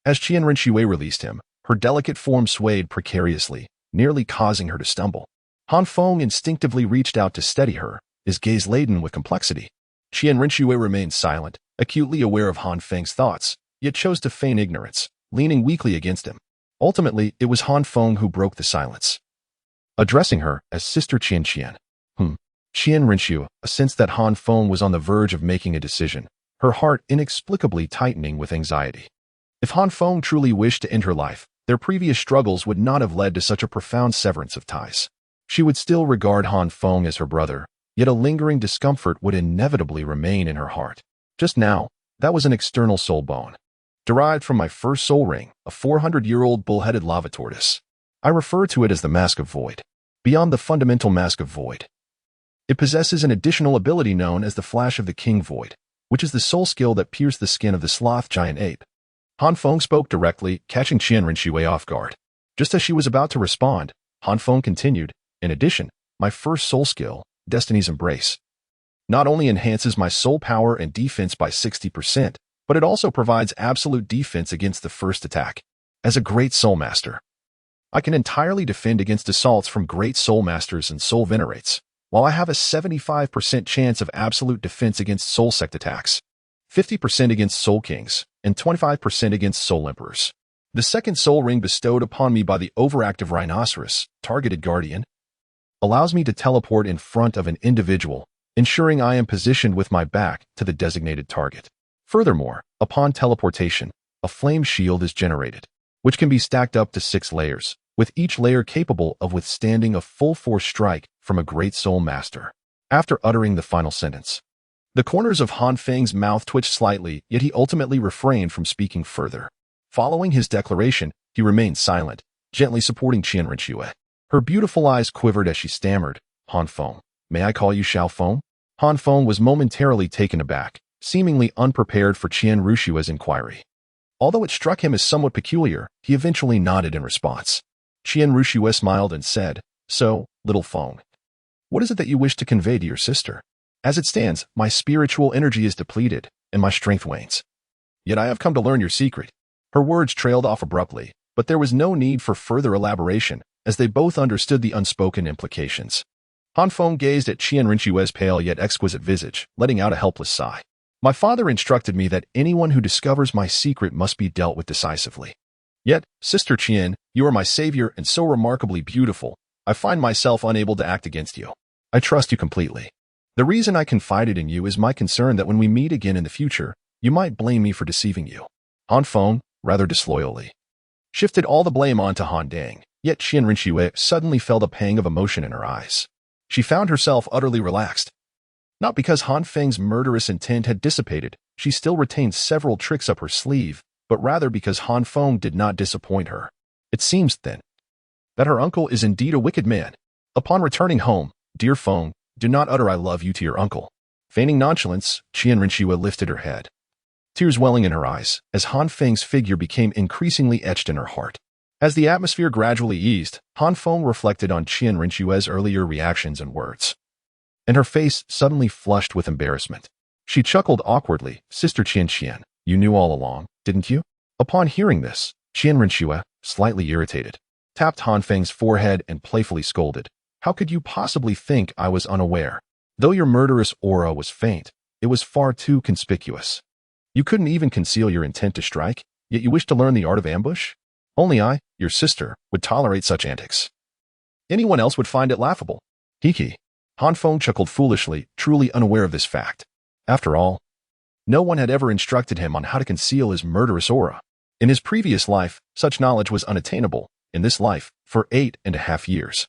As Chian Renshue released him, her delicate form swayed precariously, nearly causing her to stumble. Han Feng instinctively reached out to steady her, his gaze laden with complexity. Chian Renshue remained silent, acutely aware of Han Feng's thoughts, yet chose to feign ignorance, leaning weakly against him. Ultimately, it was Han Feng who broke the silence, addressing her as Sister Chian. Chian Renshue, a sense that Han Feng was on the verge of making a decision, her heart inexplicably tightening with anxiety. If Han Feng truly wished to end her life, their previous struggles would not have led to such a profound severance of ties. She would still regard Han Feng as her brother, yet a lingering discomfort would inevitably remain in her heart. Just now, that was an external soul bone, derived from my first soul ring, a 400-year-old bull-headed lava tortoise. I refer to it as the Mask of Void. Beyond the fundamental Mask of Void, it possesses an additional ability known as the Flash of the King Void, which is the soul skill that pierced the skin of the sloth giant ape. Han Feng spoke directly, catching Chian Renshue off guard. Just as she was about to respond, Han Feng continued, in addition, my first soul skill, Destiny's Embrace, not only enhances my soul power and defense by 60%, but it also provides absolute defense against the first attack. As a great soul master, I can entirely defend against assaults from great soul masters and soul venerates, while I have a 75% chance of absolute defense against soul sect attacks, 50% against soul kings, and 25% against soul emperors. The second soul ring bestowed upon me by the overactive rhinoceros, targeted guardian, allows me to teleport in front of an individual, ensuring I am positioned with my back to the designated target. Furthermore, upon teleportation, a flame shield is generated, which can be stacked up to 6 layers, with each layer capable of withstanding a full-force strike from a great soul master. After uttering the final sentence, the corners of Han Feng's mouth twitched slightly, yet he ultimately refrained from speaking further. Following his declaration, he remained silent, gently supporting Chian Renshue. Her beautiful eyes quivered as she stammered, Han Feng, may I call you Xiao Feng? Han Feng was momentarily taken aback, seemingly unprepared for Chian Renshue's inquiry. Although it struck him as somewhat peculiar, he eventually nodded in response. Chian Renshue smiled and said, so, little Feng, what is it that you wish to convey to your sister? As it stands, my spiritual energy is depleted, and my strength wanes. Yet I have come to learn your secret. Her words trailed off abruptly, but there was no need for further elaboration, as they both understood the unspoken implications. Han Feng gazed at Chian Renshue's pale yet exquisite visage, letting out a helpless sigh. My father instructed me that anyone who discovers my secret must be dealt with decisively. Yet, Sister Chian, you are my savior and so remarkably beautiful, I find myself unable to act against you. I trust you completely. The reason I confided in you is my concern that when we meet again in the future, you might blame me for deceiving you. Han Feng, rather disloyally, shifted all the blame onto Han Dang, yet Chian Renshue suddenly felt a pang of emotion in her eyes. She found herself utterly relaxed. Not because Han Feng's murderous intent had dissipated, she still retained several tricks up her sleeve, but rather because Han Feng did not disappoint her. It seems, then, that her uncle is indeed a wicked man. Upon returning home, dear Feng, do not utter I love you to your uncle. Feigning nonchalance, Chian Renshue lifted her head, tears welling in her eyes, as Han Feng's figure became increasingly etched in her heart. As the atmosphere gradually eased, Han Feng reflected on Chian Renshue's earlier reactions and words, and her face suddenly flushed with embarrassment. She chuckled awkwardly, Sister Chian, you knew all along, didn't you? Upon hearing this, Chian Renshue, slightly irritated, tapped Han Feng's forehead and playfully scolded. How could you possibly think I was unaware? Though your murderous aura was faint, it was far too conspicuous. You couldn't even conceal your intent to strike, yet you wish to learn the art of ambush? Only I, your sister, would tolerate such antics. Anyone else would find it laughable. Hiki. Han Feng chuckled foolishly, truly unaware of this fact. After all, no one had ever instructed him on how to conceal his murderous aura. In his previous life, such knowledge was unattainable. In this life, for 8.5 years.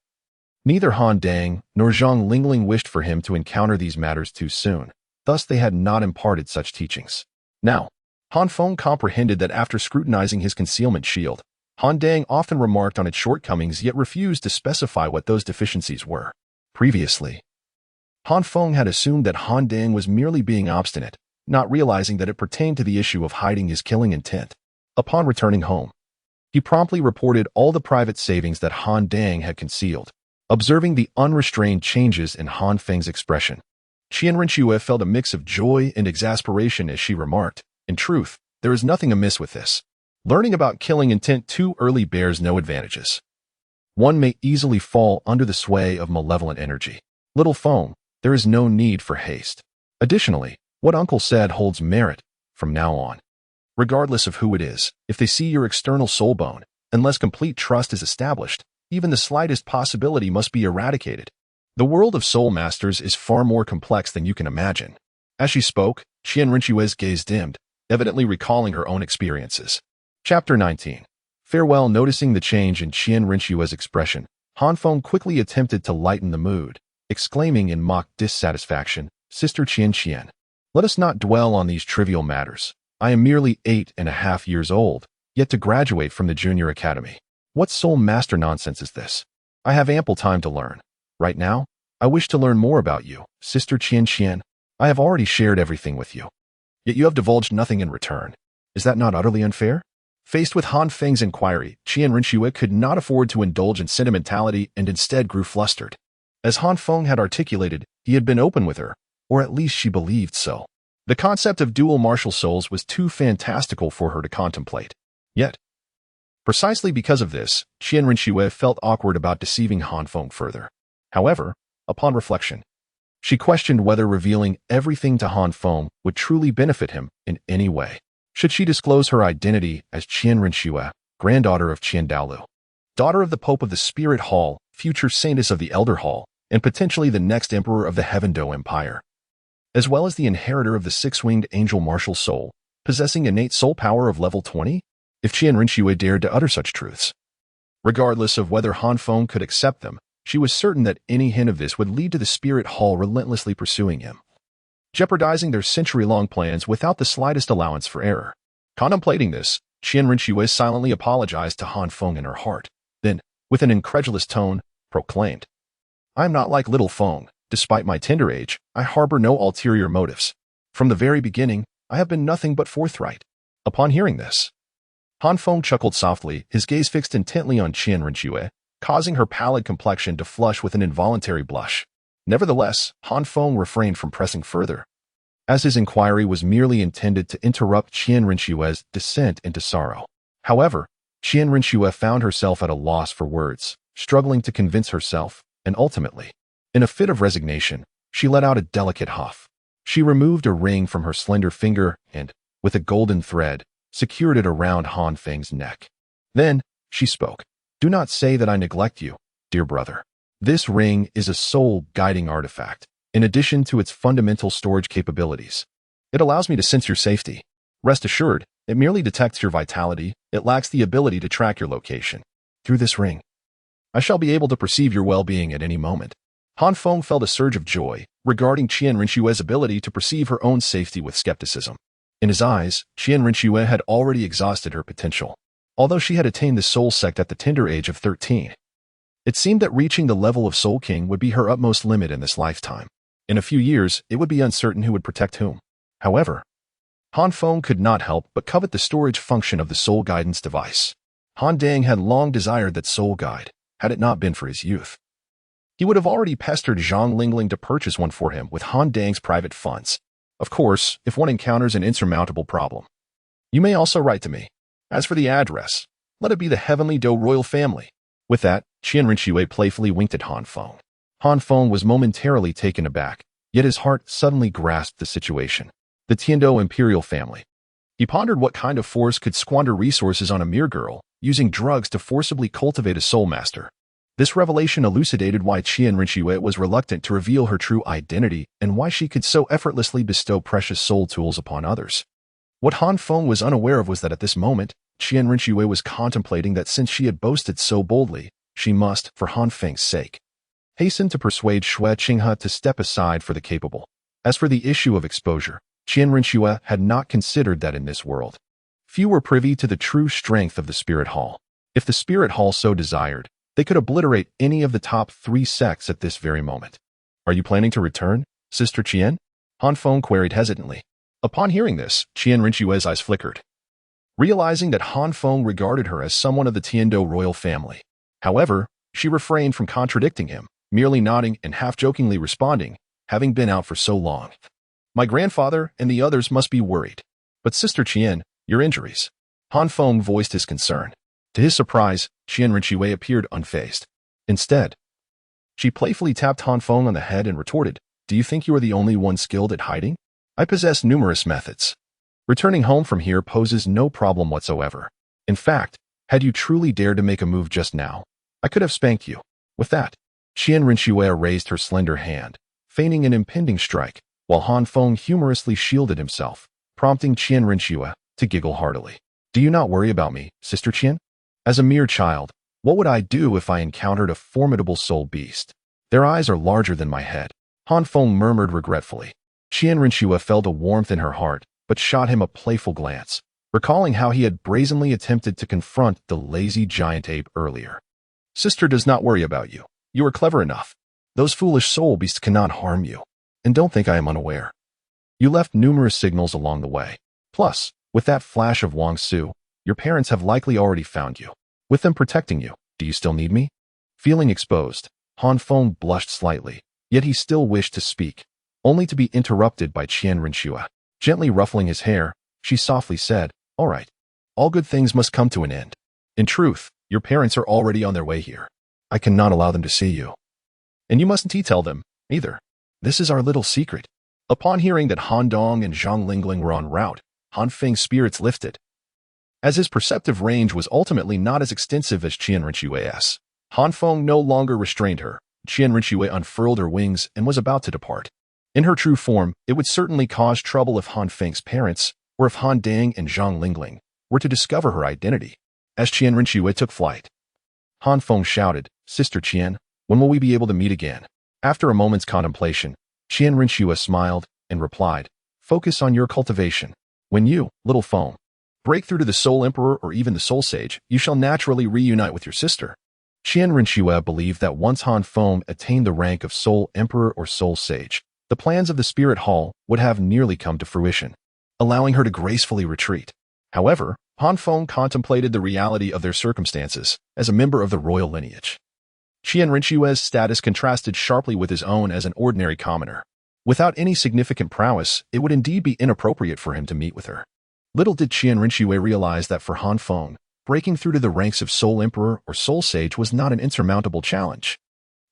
Neither Han Dang nor Zhang Lingling wished for him to encounter these matters too soon. Thus they had not imparted such teachings. Now, Han Feng comprehended that after scrutinizing his concealment shield, Han Dang often remarked on its shortcomings yet refused to specify what those deficiencies were. Previously, Han Feng had assumed that Han Dang was merely being obstinate, not realizing that it pertained to the issue of hiding his killing intent. Upon returning home, he promptly reported all the private savings that Han Dang had concealed. Observing the unrestrained changes in Han Feng's expression, Chian Renchue felt a mix of joy and exasperation as she remarked, "In truth, there is nothing amiss with this. Learning about killing intent too early bears no advantages. One may easily fall under the sway of malevolent energy. Little Feng, there is no need for haste. Additionally, what Uncle said holds merit from now on. Regardless of who it is, if they see your external soul bone, unless complete trust is established, even the slightest possibility must be eradicated. The world of soul masters is far more complex than you can imagine." As she spoke, Chian Renchue's gaze dimmed, evidently recalling her own experiences. Chapter 19. Farewell. Noticing the change in Chian Renchue's expression, Han Feng quickly attempted to lighten the mood, exclaiming in mock dissatisfaction, "Sister Chian, let us not dwell on these trivial matters. I am merely 8.5 years old, yet to graduate from the junior academy. What soul master nonsense is this? I have ample time to learn. Right now, I wish to learn more about you, Sister Chian. I have already shared everything with you. Yet you have divulged nothing in return. Is that not utterly unfair?" Faced with Han Feng's inquiry, Chian Renchue could not afford to indulge in sentimentality and instead grew flustered. As Han Feng had articulated, he had been open with her, or at least she believed so. The concept of dual martial souls was too fantastical for her to contemplate. Yet, precisely because of this, Chian Renchue felt awkward about deceiving Han Feng further. However, upon reflection, she questioned whether revealing everything to Han Feng would truly benefit him in any way. Should she disclose her identity as Chian Renchue, granddaughter of Chian Douluo, daughter of the Pope of the Spirit Hall, future saintess of the Elder Hall, and potentially the next emperor of the Heaven Do Empire, as well as the inheritor of the six-winged angel martial soul, possessing innate soul power of level 20? If Chian Renchue dared to utter such truths, regardless of whether Han Feng could accept them, she was certain that any hint of this would lead to the Spirit Hall relentlessly pursuing him, jeopardizing their century-long plans without the slightest allowance for error. Contemplating this, Chian Renchue silently apologized to Han Feng in her heart, then, with an incredulous tone, proclaimed, "I am not like little Feng. Despite my tender age, I harbor no ulterior motives. From the very beginning, I have been nothing but forthright." Upon hearing this, Han Feng chuckled softly, his gaze fixed intently on Chian Renchue, causing her pallid complexion to flush with an involuntary blush. Nevertheless, Han Feng refrained from pressing further, as his inquiry was merely intended to interrupt Chian Renchue's descent into sorrow. However, Chian Renchue found herself at a loss for words, struggling to convince herself, and ultimately, in a fit of resignation, she let out a delicate huff. She removed a ring from her slender finger and, with a golden thread, secured it around Han Feng's neck. Then, she spoke, "Do not say that I neglect you, dear brother. This ring is a soul-guiding artifact. In addition to its fundamental storage capabilities, it allows me to sense your safety. Rest assured, it merely detects your vitality, it lacks the ability to track your location. Through this ring, I shall be able to perceive your well-being at any moment." Han Feng felt a surge of joy regarding Chian Renchue's ability to perceive her own safety with skepticism. In his eyes, Chian Renchue had already exhausted her potential. Although she had attained the Soul Sect at the tender age of 13, it seemed that reaching the level of Soul King would be her utmost limit in this lifetime. In a few years, it would be uncertain who would protect whom. However, Han Feng could not help but covet the storage function of the soul guidance device. Han Dang had long desired that soul guide, had it not been for his youth. He would have already pestered Zhang Lingling to purchase one for him with Han Dang's private funds. Of course, if one encounters an insurmountable problem. You may also write to me. As for the address, let it be the Heavenly Do royal family. With that, Chian Renchue playfully winked at Han Feng. Han Feng was momentarily taken aback, yet his heart suddenly grasped the situation. The Tiando imperial family. He pondered what kind of force could squander resources on a mere girl, using drugs to forcibly cultivate a soul master. This revelation elucidated why Chian Renchue was reluctant to reveal her true identity and why she could so effortlessly bestow precious soul tools upon others. What Han Feng was unaware of was that at this moment, Chian Renchue was contemplating that since she had boasted so boldly, she must, for Han Feng's sake, hasten to persuade Xue Qinghe to step aside for the capable. As for the issue of exposure, Chian Renchue had not considered that in this world. Few were privy to the true strength of the Spirit Hall. If the Spirit Hall so desired, they could obliterate any of the top 3 sects at this very moment. Are you planning to return, Sister Chian? Han Feng queried hesitantly. Upon hearing this, Chian Renchue's eyes flickered, realizing that Han Feng regarded her as someone of the Tiando royal family. However, she refrained from contradicting him, merely nodding and half-jokingly responding, having been out for so long. My grandfather and the others must be worried. But Sister Chian, your injuries. Han Feng voiced his concern. To his surprise, Chian Rinchiwei appeared unfazed. Instead, she playfully tapped Han Feng on the head and retorted, "Do you think you are the only one skilled at hiding? I possess numerous methods. Returning home from here poses no problem whatsoever. In fact, had you truly dared to make a move just now, I could have spanked you." With that, Chian Rinchiwei raised her slender hand, feigning an impending strike, while Han Feng humorously shielded himself, prompting Chian Rinchiwei to giggle heartily. "Do you not worry about me, Sister Chian? As a mere child, what would I do if I encountered a formidable soul beast? Their eyes are larger than my head." Han Feng murmured regretfully. Chian Rinchiwei felt a warmth in her heart, but shot him a playful glance, recalling how he had brazenly attempted to confront the lazy giant ape earlier. "Sister does not worry about you. You are clever enough. Those foolish soul beasts cannot harm you. And don't think I am unaware. You left numerous signals along the way. Plus, with that flash of Wang Su, your parents have likely already found you. With them protecting you, do you still need me?" Feeling exposed, Han Feng blushed slightly, yet he still wished to speak, only to be interrupted by Chian Rinchiwei. Gently ruffling his hair, she softly said, "All right. All good things must come to an end. In truth, your parents are already on their way here. I cannot allow them to see you. And you mustn't tell them, either. This is our little secret." Upon hearing that Han Dong and Zhang Lingling were en route, Han Feng's spirits lifted. As his perceptive range was ultimately not as extensive as Chian Rinchiwei's, Han Feng no longer restrained her. Chian Rinchiwei unfurled her wings and was about to depart. In her true form, it would certainly cause trouble if Han Feng's parents, or if Han Dang and Zhang Lingling, were to discover her identity. As Chian Rinchiwei took flight, Han Feng shouted, "Sister Chian, when will we be able to meet again?" After a moment's contemplation, Chian Rinchiwei smiled and replied, "Focus on your cultivation. When you, little Feng, break through to the Soul Emperor or even the Soul Sage, you shall naturally reunite with your sister." Chian Rinchiwei believed that once Han Feng attained the rank of Soul Emperor or Soul Sage, the plans of the Spirit Hall would have nearly come to fruition, allowing her to gracefully retreat. However, Han Feng contemplated the reality of their circumstances as a member of the royal lineage. Chian Rinchiwei's status contrasted sharply with his own as an ordinary commoner. Without any significant prowess, it would indeed be inappropriate for him to meet with her. Little did Chian Rinchiwei realize that for Han Feng, breaking through to the ranks of Soul Emperor or Soul Sage was not an insurmountable challenge.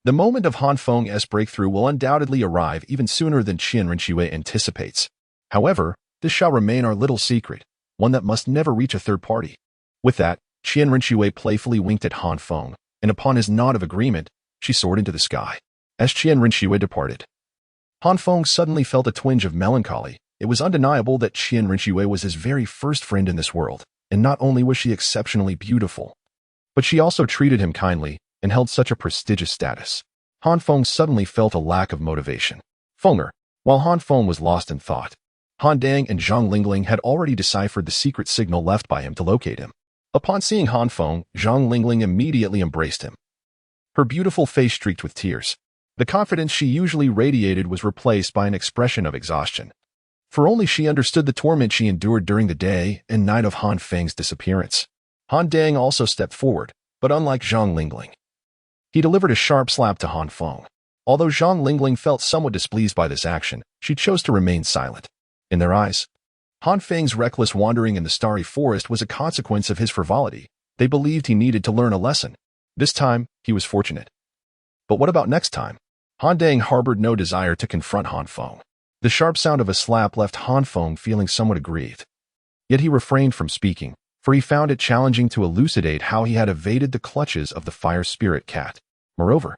The moment of Han Feng's breakthrough will undoubtedly arrive even sooner than Chian Rinchiwei anticipates. However, this shall remain our little secret, one that must never reach a third party. With that, Chian Rinchiwei playfully winked at Han Feng, and upon his nod of agreement, she soared into the sky. As Chian Rinchiwei departed, Han Feng suddenly felt a twinge of melancholy. It was undeniable that Chian Rinchiwei was his very first friend in this world, and not only was she exceptionally beautiful, but she also treated him kindly and held such a prestigious status. Han Feng suddenly felt a lack of motivation. Fenger, while Han Feng was lost in thought, Han Dang and Zhang Lingling had already deciphered the secret signal left by him to locate him. Upon seeing Han Feng, Zhang Lingling immediately embraced him. Her beautiful face streaked with tears. The confidence she usually radiated was replaced by an expression of exhaustion. For only she understood the torment she endured during the day and night of Han Feng's disappearance. Han Dang also stepped forward, but unlike Zhang Lingling, he delivered a sharp slap to Han Feng. Although Zhang Lingling felt somewhat displeased by this action, she chose to remain silent. In their eyes, Han Feng's reckless wandering in the starry forest was a consequence of his frivolity. They believed he needed to learn a lesson. This time, he was fortunate. But what about next time? Han Dang harbored no desire to confront Han Feng. The sharp sound of a slap left Han Feng feeling somewhat aggrieved. Yet he refrained from speaking, for he found it challenging to elucidate how he had evaded the clutches of the fire spirit cat. Moreover,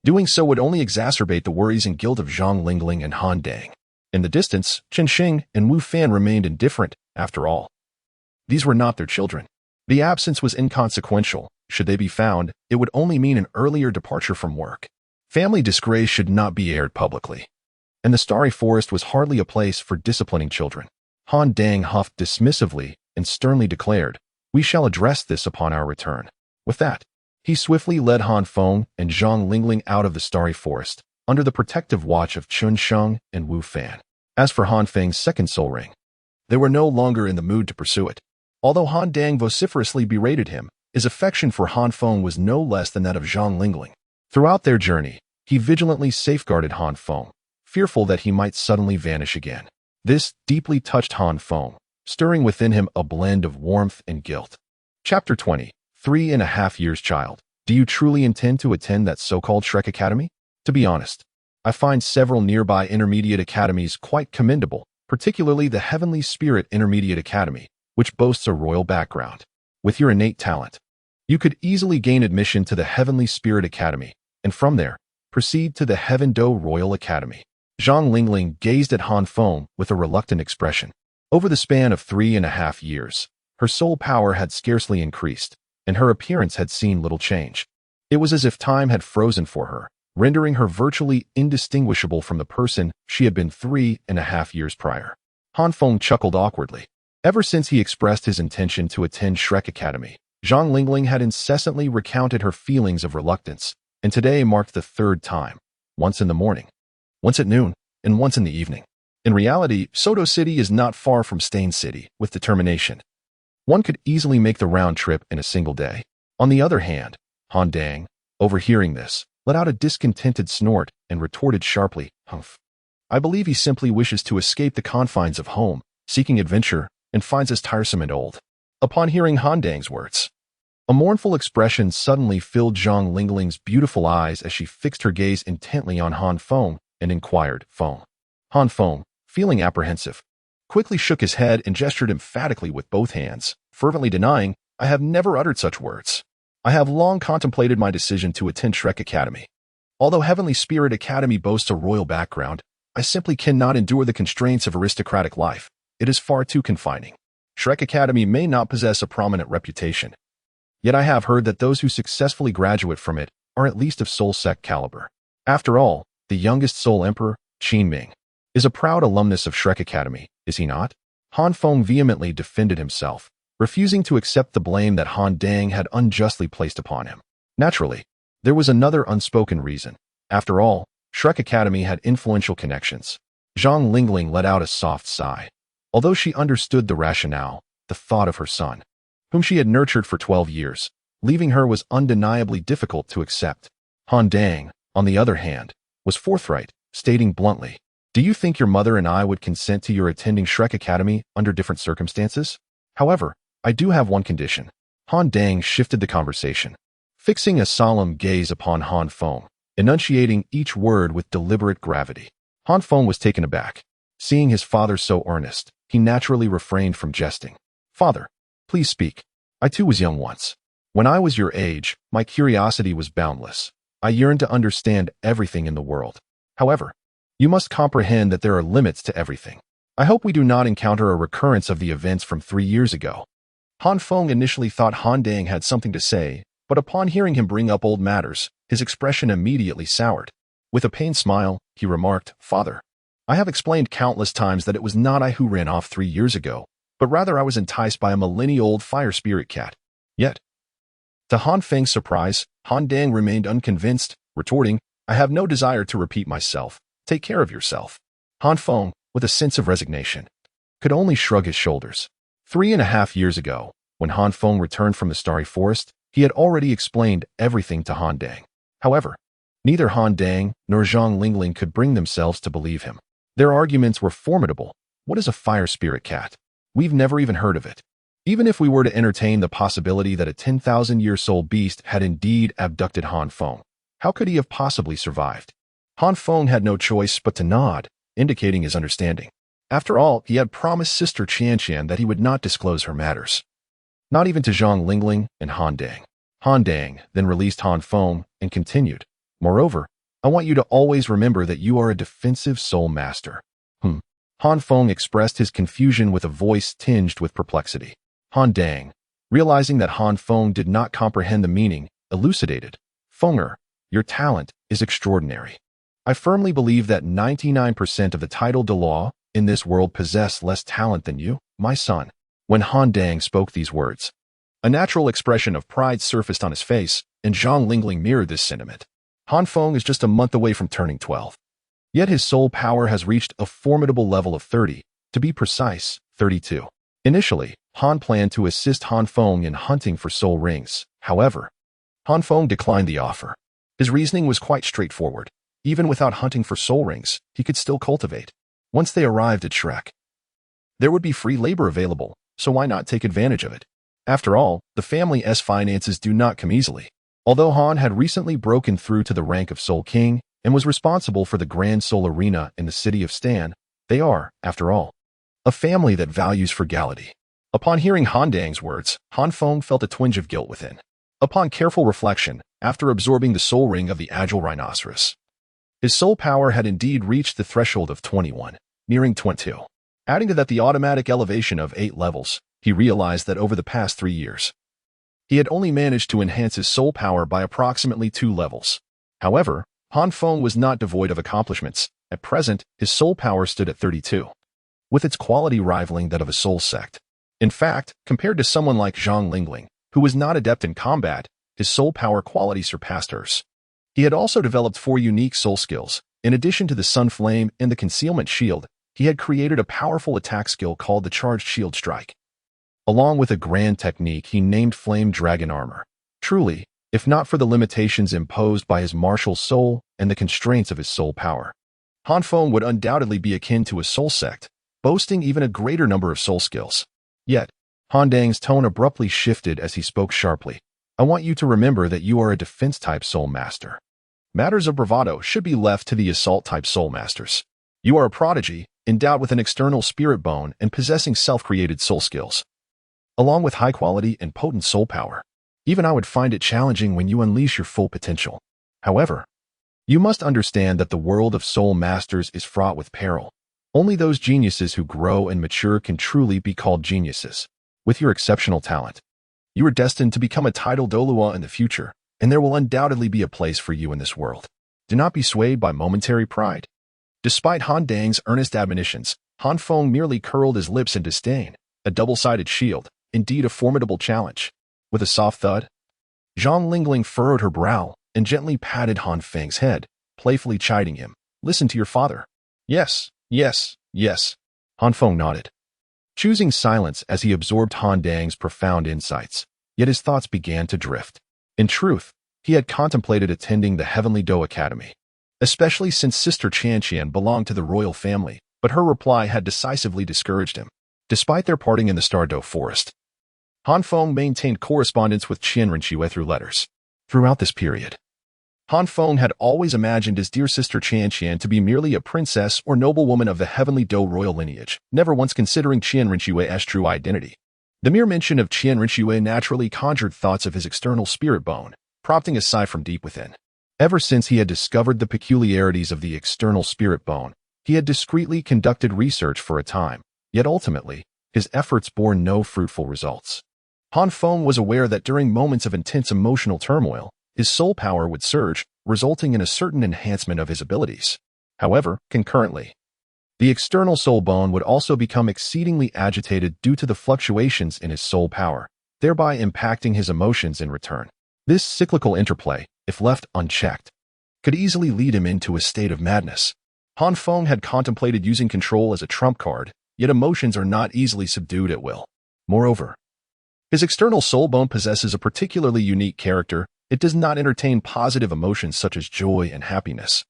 doing so would only exacerbate the worries and guilt of Zhang Lingling and Han Dang. In the distance, Chen Xing and Wu Fan remained indifferent, after all. These were not their children. The absence was inconsequential. Should they be found, it would only mean an earlier departure from work. Family disgrace should not be aired publicly. And the starry forest was hardly a place for disciplining children. Han Dang huffed dismissively and sternly declared, "We shall address this upon our return." With that, he swiftly led Han Feng and Zhang Lingling out of the starry forest, under the protective watch of Chun Sheng and Wu Fan. As for Han Feng's second soul ring, they were no longer in the mood to pursue it. Although Han Dang vociferously berated him, his affection for Han Feng was no less than that of Zhang Lingling. Throughout their journey, he vigilantly safeguarded Han Feng, fearful that he might suddenly vanish again. This deeply touched Han Feng, stirring within him a blend of warmth and guilt. Chapter 20. 3.5 years child. Do you truly intend to attend that so-called Shrek Academy? To be honest, I find several nearby intermediate academies quite commendable, particularly the Heavenly Spirit Intermediate Academy, which boasts a royal background. With your innate talent, you could easily gain admission to the Heavenly Spirit Academy, and from there, proceed to the Heaven Do Royal Academy. Zhang Lingling gazed at Han Feng with a reluctant expression. Over the span of 3.5 years, her soul power had scarcely increased, and her appearance had seen little change. It was as if time had frozen for her, rendering her virtually indistinguishable from the person she had been 3.5 years prior. Han Feng chuckled awkwardly. Ever since he expressed his intention to attend Shrek Academy, Zhang Lingling had incessantly recounted her feelings of reluctance, and today marked the third time, once in the morning, once at noon, and once in the evening. In reality, Soto City is not far from Stain City. With determination, one could easily make the round trip in a single day. On the other hand, Han Dang, overhearing this, let out a discontented snort and retorted sharply, "Humph. I believe he simply wishes to escape the confines of home, seeking adventure, and finds us tiresome and old." Upon hearing Han Dang's words, a mournful expression suddenly filled Zhang Lingling's beautiful eyes as she fixed her gaze intently on Han Feng and inquired, "Feng?" Han Feng, feeling apprehensive, quickly shook his head and gestured emphatically with both hands, fervently denying, "I have never uttered such words. I have long contemplated my decision to attend Shrek Academy. Although Heavenly Spirit Academy boasts a royal background, I simply cannot endure the constraints of aristocratic life. It is far too confining. Shrek Academy may not possess a prominent reputation, yet I have heard that those who successfully graduate from it are at least of soul sect caliber. After all, the youngest soul emperor, Chian, is a proud alumnus of Shrek Academy, is he not?" Han Feng vehemently defended himself, refusing to accept the blame that Han Dang had unjustly placed upon him. Naturally, there was another unspoken reason. After all, Shrek Academy had influential connections. Zhang Lingling let out a soft sigh. Although she understood the rationale, the thought of her son, whom she had nurtured for 12 years, leaving her was undeniably difficult to accept. Han Dang, on the other hand, was forthright, stating bluntly, "Do you think your mother and I would consent to your attending Shrek Academy under different circumstances? However, I do have one condition." Han Dang shifted the conversation, fixing a solemn gaze upon Han Feng, enunciating each word with deliberate gravity. Han Feng was taken aback. Seeing his father so earnest, he naturally refrained from jesting. "Father, please speak. I too was young once. When I was your age, my curiosity was boundless. I yearned to understand everything in the world. However, you must comprehend that there are limits to everything. I hope we do not encounter a recurrence of the events from 3 years ago." Han Feng initially thought Han Dang had something to say, but upon hearing him bring up old matters, his expression immediately soured. With a pained smile, he remarked, "Father, I have explained countless times that it was not I who ran off 3 years ago, but rather I was enticed by a millennia-old fire spirit cat." Yet, to Han Feng's surprise, Han Dang remained unconvinced, retorting, "I have no desire to repeat myself. Take care of yourself." Han Feng, with a sense of resignation, could only shrug his shoulders. 3.5 years ago, when Han Feng returned from the Starry Forest, he had already explained everything to Han Dang. However, neither Han Dang nor Zhang Lingling could bring themselves to believe him. Their arguments were formidable. What is a fire spirit cat? We've never even heard of it. Even if we were to entertain the possibility that a 10,000-year soul beast had indeed abducted Han Feng, how could he have possibly survived? Han Feng had no choice but to nod, indicating his understanding. After all, he had promised Sister Chian that he would not disclose her matters. Not even to Zhang Lingling and Han Dang. Han Dang then released Han Feng and continued, "Moreover, I want you to always remember that you are a defensive soul master." Han Feng expressed his confusion with a voice tinged with perplexity. Han Dang, realizing that Han Feng did not comprehend the meaning, elucidated, "Fenger, your talent is extraordinary. I firmly believe that 99% of the title Douluo in this world possess less talent than you, my son." When Han Dang spoke these words, a natural expression of pride surfaced on his face, and Zhang Lingling mirrored this sentiment. Han Feng is just a month away from turning 12. Yet his soul power has reached a formidable level of 30, to be precise, 32. Initially, Han planned to assist Han Feng in hunting for soul rings. However, Han Feng declined the offer. His reasoning was quite straightforward. Even without hunting for soul rings, he could still cultivate. Once they arrived at Shrek, there would be free labor available, so why not take advantage of it? After all, the family's finances do not come easily. Although Han had recently broken through to the rank of Soul King and was responsible for the Grand Soul Arena in the city of Stan, they are, after all, a family that values frugality. Upon hearing Han Dang's words, Han Feng felt a twinge of guilt within. Upon careful reflection, after absorbing the soul ring of the agile rhinoceros, his soul power had indeed reached the threshold of 21, nearing 22. Adding to that the automatic elevation of 8 levels, he realized that over the past 3 years, he had only managed to enhance his soul power by approximately 2 levels. However, Han Feng was not devoid of accomplishments. At present, his soul power stood at 32, with its quality rivaling that of a soul sect. In fact, compared to someone like Zhang Lingling, who was not adept in combat, his soul power quality surpassed hers. He had also developed 4 unique soul skills. In addition to the Sun Flame and the Concealment Shield, he had created a powerful attack skill called the Charged Shield Strike, along with a grand technique he named Flame Dragon Armor. Truly, if not for the limitations imposed by his martial soul and the constraints of his soul power, Han Feng would undoubtedly be akin to a soul sect, boasting even a greater number of soul skills. Yet, Han Dang's tone abruptly shifted as he spoke sharply. I want you to remember that you are a defense-type soul master. Matters of bravado should be left to the assault-type soul masters. You are a prodigy, endowed with an external spirit bone and possessing self-created soul skills, along with high-quality and potent soul power. Even I would find it challenging when you unleash your full potential. However, you must understand that the world of soul masters is fraught with peril. Only those geniuses who grow and mature can truly be called geniuses. With your exceptional talent, you are destined to become a titled Douluo in the future, and there will undoubtedly be a place for you in this world. Do not be swayed by momentary pride. Despite Han Dang's earnest admonitions, Han Feng merely curled his lips in disdain. A double-sided shield, indeed a formidable challenge. With a soft thud, Zhang Lingling furrowed her brow and gently patted Han Feng's head, playfully chiding him. Listen to your father. Yes, yes, yes. Han Feng nodded, choosing silence as he absorbed Han Dang's profound insights. Yet his thoughts began to drift. In truth, he had contemplated attending the Heavenly Do Academy, especially since Sister Chian belonged to the royal family, but her reply had decisively discouraged him. Despite their parting in the Star Luo forest, Han Feng maintained correspondence with Qian Renxue through letters. Throughout this period, Han Feng had always imagined his dear sister Qian to be merely a princess or noblewoman of the Heavenly Do royal lineage, never once considering Qian Renshue's true identity. The mere mention of Qian Renxue naturally conjured thoughts of his external spirit bone, prompting a sigh from deep within. Ever since he had discovered the peculiarities of the external spirit bone, he had discreetly conducted research for a time, yet ultimately, his efforts bore no fruitful results. Han Feng was aware that during moments of intense emotional turmoil, his soul power would surge, resulting in a certain enhancement of his abilities. However, concurrently, the external soul bone would also become exceedingly agitated due to the fluctuations in his soul power, thereby impacting his emotions in return. This cyclical interplay, if left unchecked, could easily lead him into a state of madness. Han Feng had contemplated using control as a trump card, yet emotions are not easily subdued at will. Moreover, his external soul bone possesses a particularly unique character. It does not entertain positive emotions such as joy and happiness,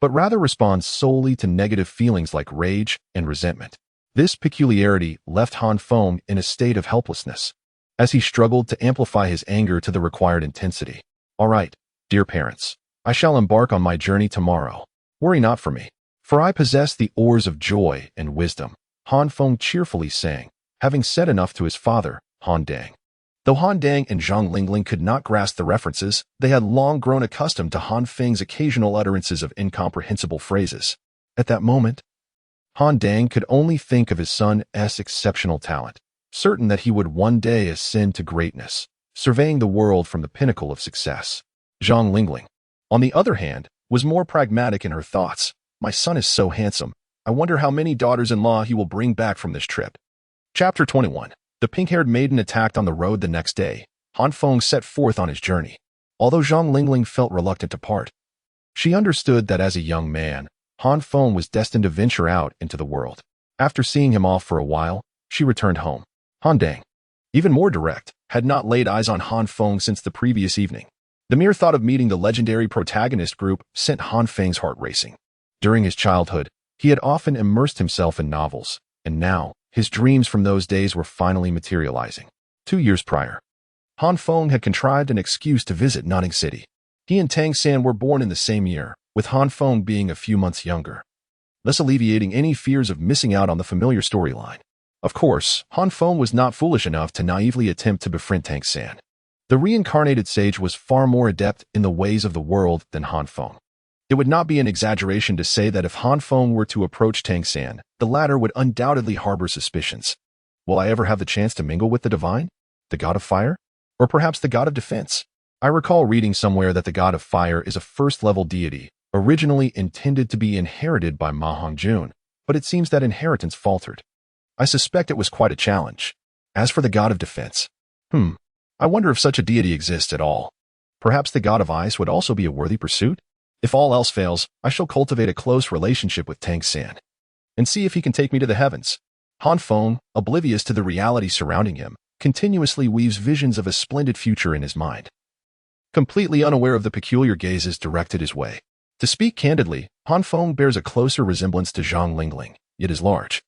but rather responds solely to negative feelings like rage and resentment. This peculiarity left Han Feng in a state of helplessness, as he struggled to amplify his anger to the required intensity. All right, dear parents, I shall embark on my journey tomorrow. Worry not for me, for I possess the oars of joy and wisdom, Han Feng cheerfully sang, having said enough to his father, Han Dang. Though Han Dang and Zhang Lingling could not grasp the references, they had long grown accustomed to Han Feng's occasional utterances of incomprehensible phrases. At that moment, Han Dang could only think of his son's exceptional talent, certain that he would one day ascend to greatness, surveying the world from the pinnacle of success. Zhang Lingling, on the other hand, was more pragmatic in her thoughts. My son is so handsome. I wonder how many daughters-in-law he will bring back from this trip. Chapter 21. The pink-haired maiden attacked on the road the next day. Han Feng set forth on his journey. Although Zhang Lingling felt reluctant to part, she understood that as a young man, Han Feng was destined to venture out into the world. After seeing him off for a while, she returned home. Han Dang, even more direct, had not laid eyes on Han Feng since the previous evening. The mere thought of meeting the legendary protagonist group sent Han Feng's heart racing. During his childhood, he had often immersed himself in novels, and now, his dreams from those days were finally materializing. 2 years prior, Han Feng had contrived an excuse to visit Nanning City. He and Tangan were born in the same year, with Han Feng being a few months younger, thus alleviating any fears of missing out on the familiar storyline. Of course, Han Feng was not foolish enough to naively attempt to befriend Tangan. The reincarnated sage was far more adept in the ways of the world than Han Feng. It would not be an exaggeration to say that if Han Feng were to approach Tangan, the latter would undoubtedly harbor suspicions. Will I ever have the chance to mingle with the divine? The god of fire? Or perhaps the god of defense? I recall reading somewhere that the god of fire is a first-level deity, originally intended to be inherited by Ma Hongjun, but it seems that inheritance faltered. I suspect it was quite a challenge. As for the god of defense, I wonder if such a deity exists at all. Perhaps the god of ice would also be a worthy pursuit? If all else fails, I shall cultivate a close relationship with Tangan and see if he can take me to the heavens. Han Feng, oblivious to the reality surrounding him, continuously weaves visions of a splendid future in his mind, completely unaware of the peculiar gazes directed his way. To speak candidly, Han Feng bears a closer resemblance to Zhang Lingling, yet his large,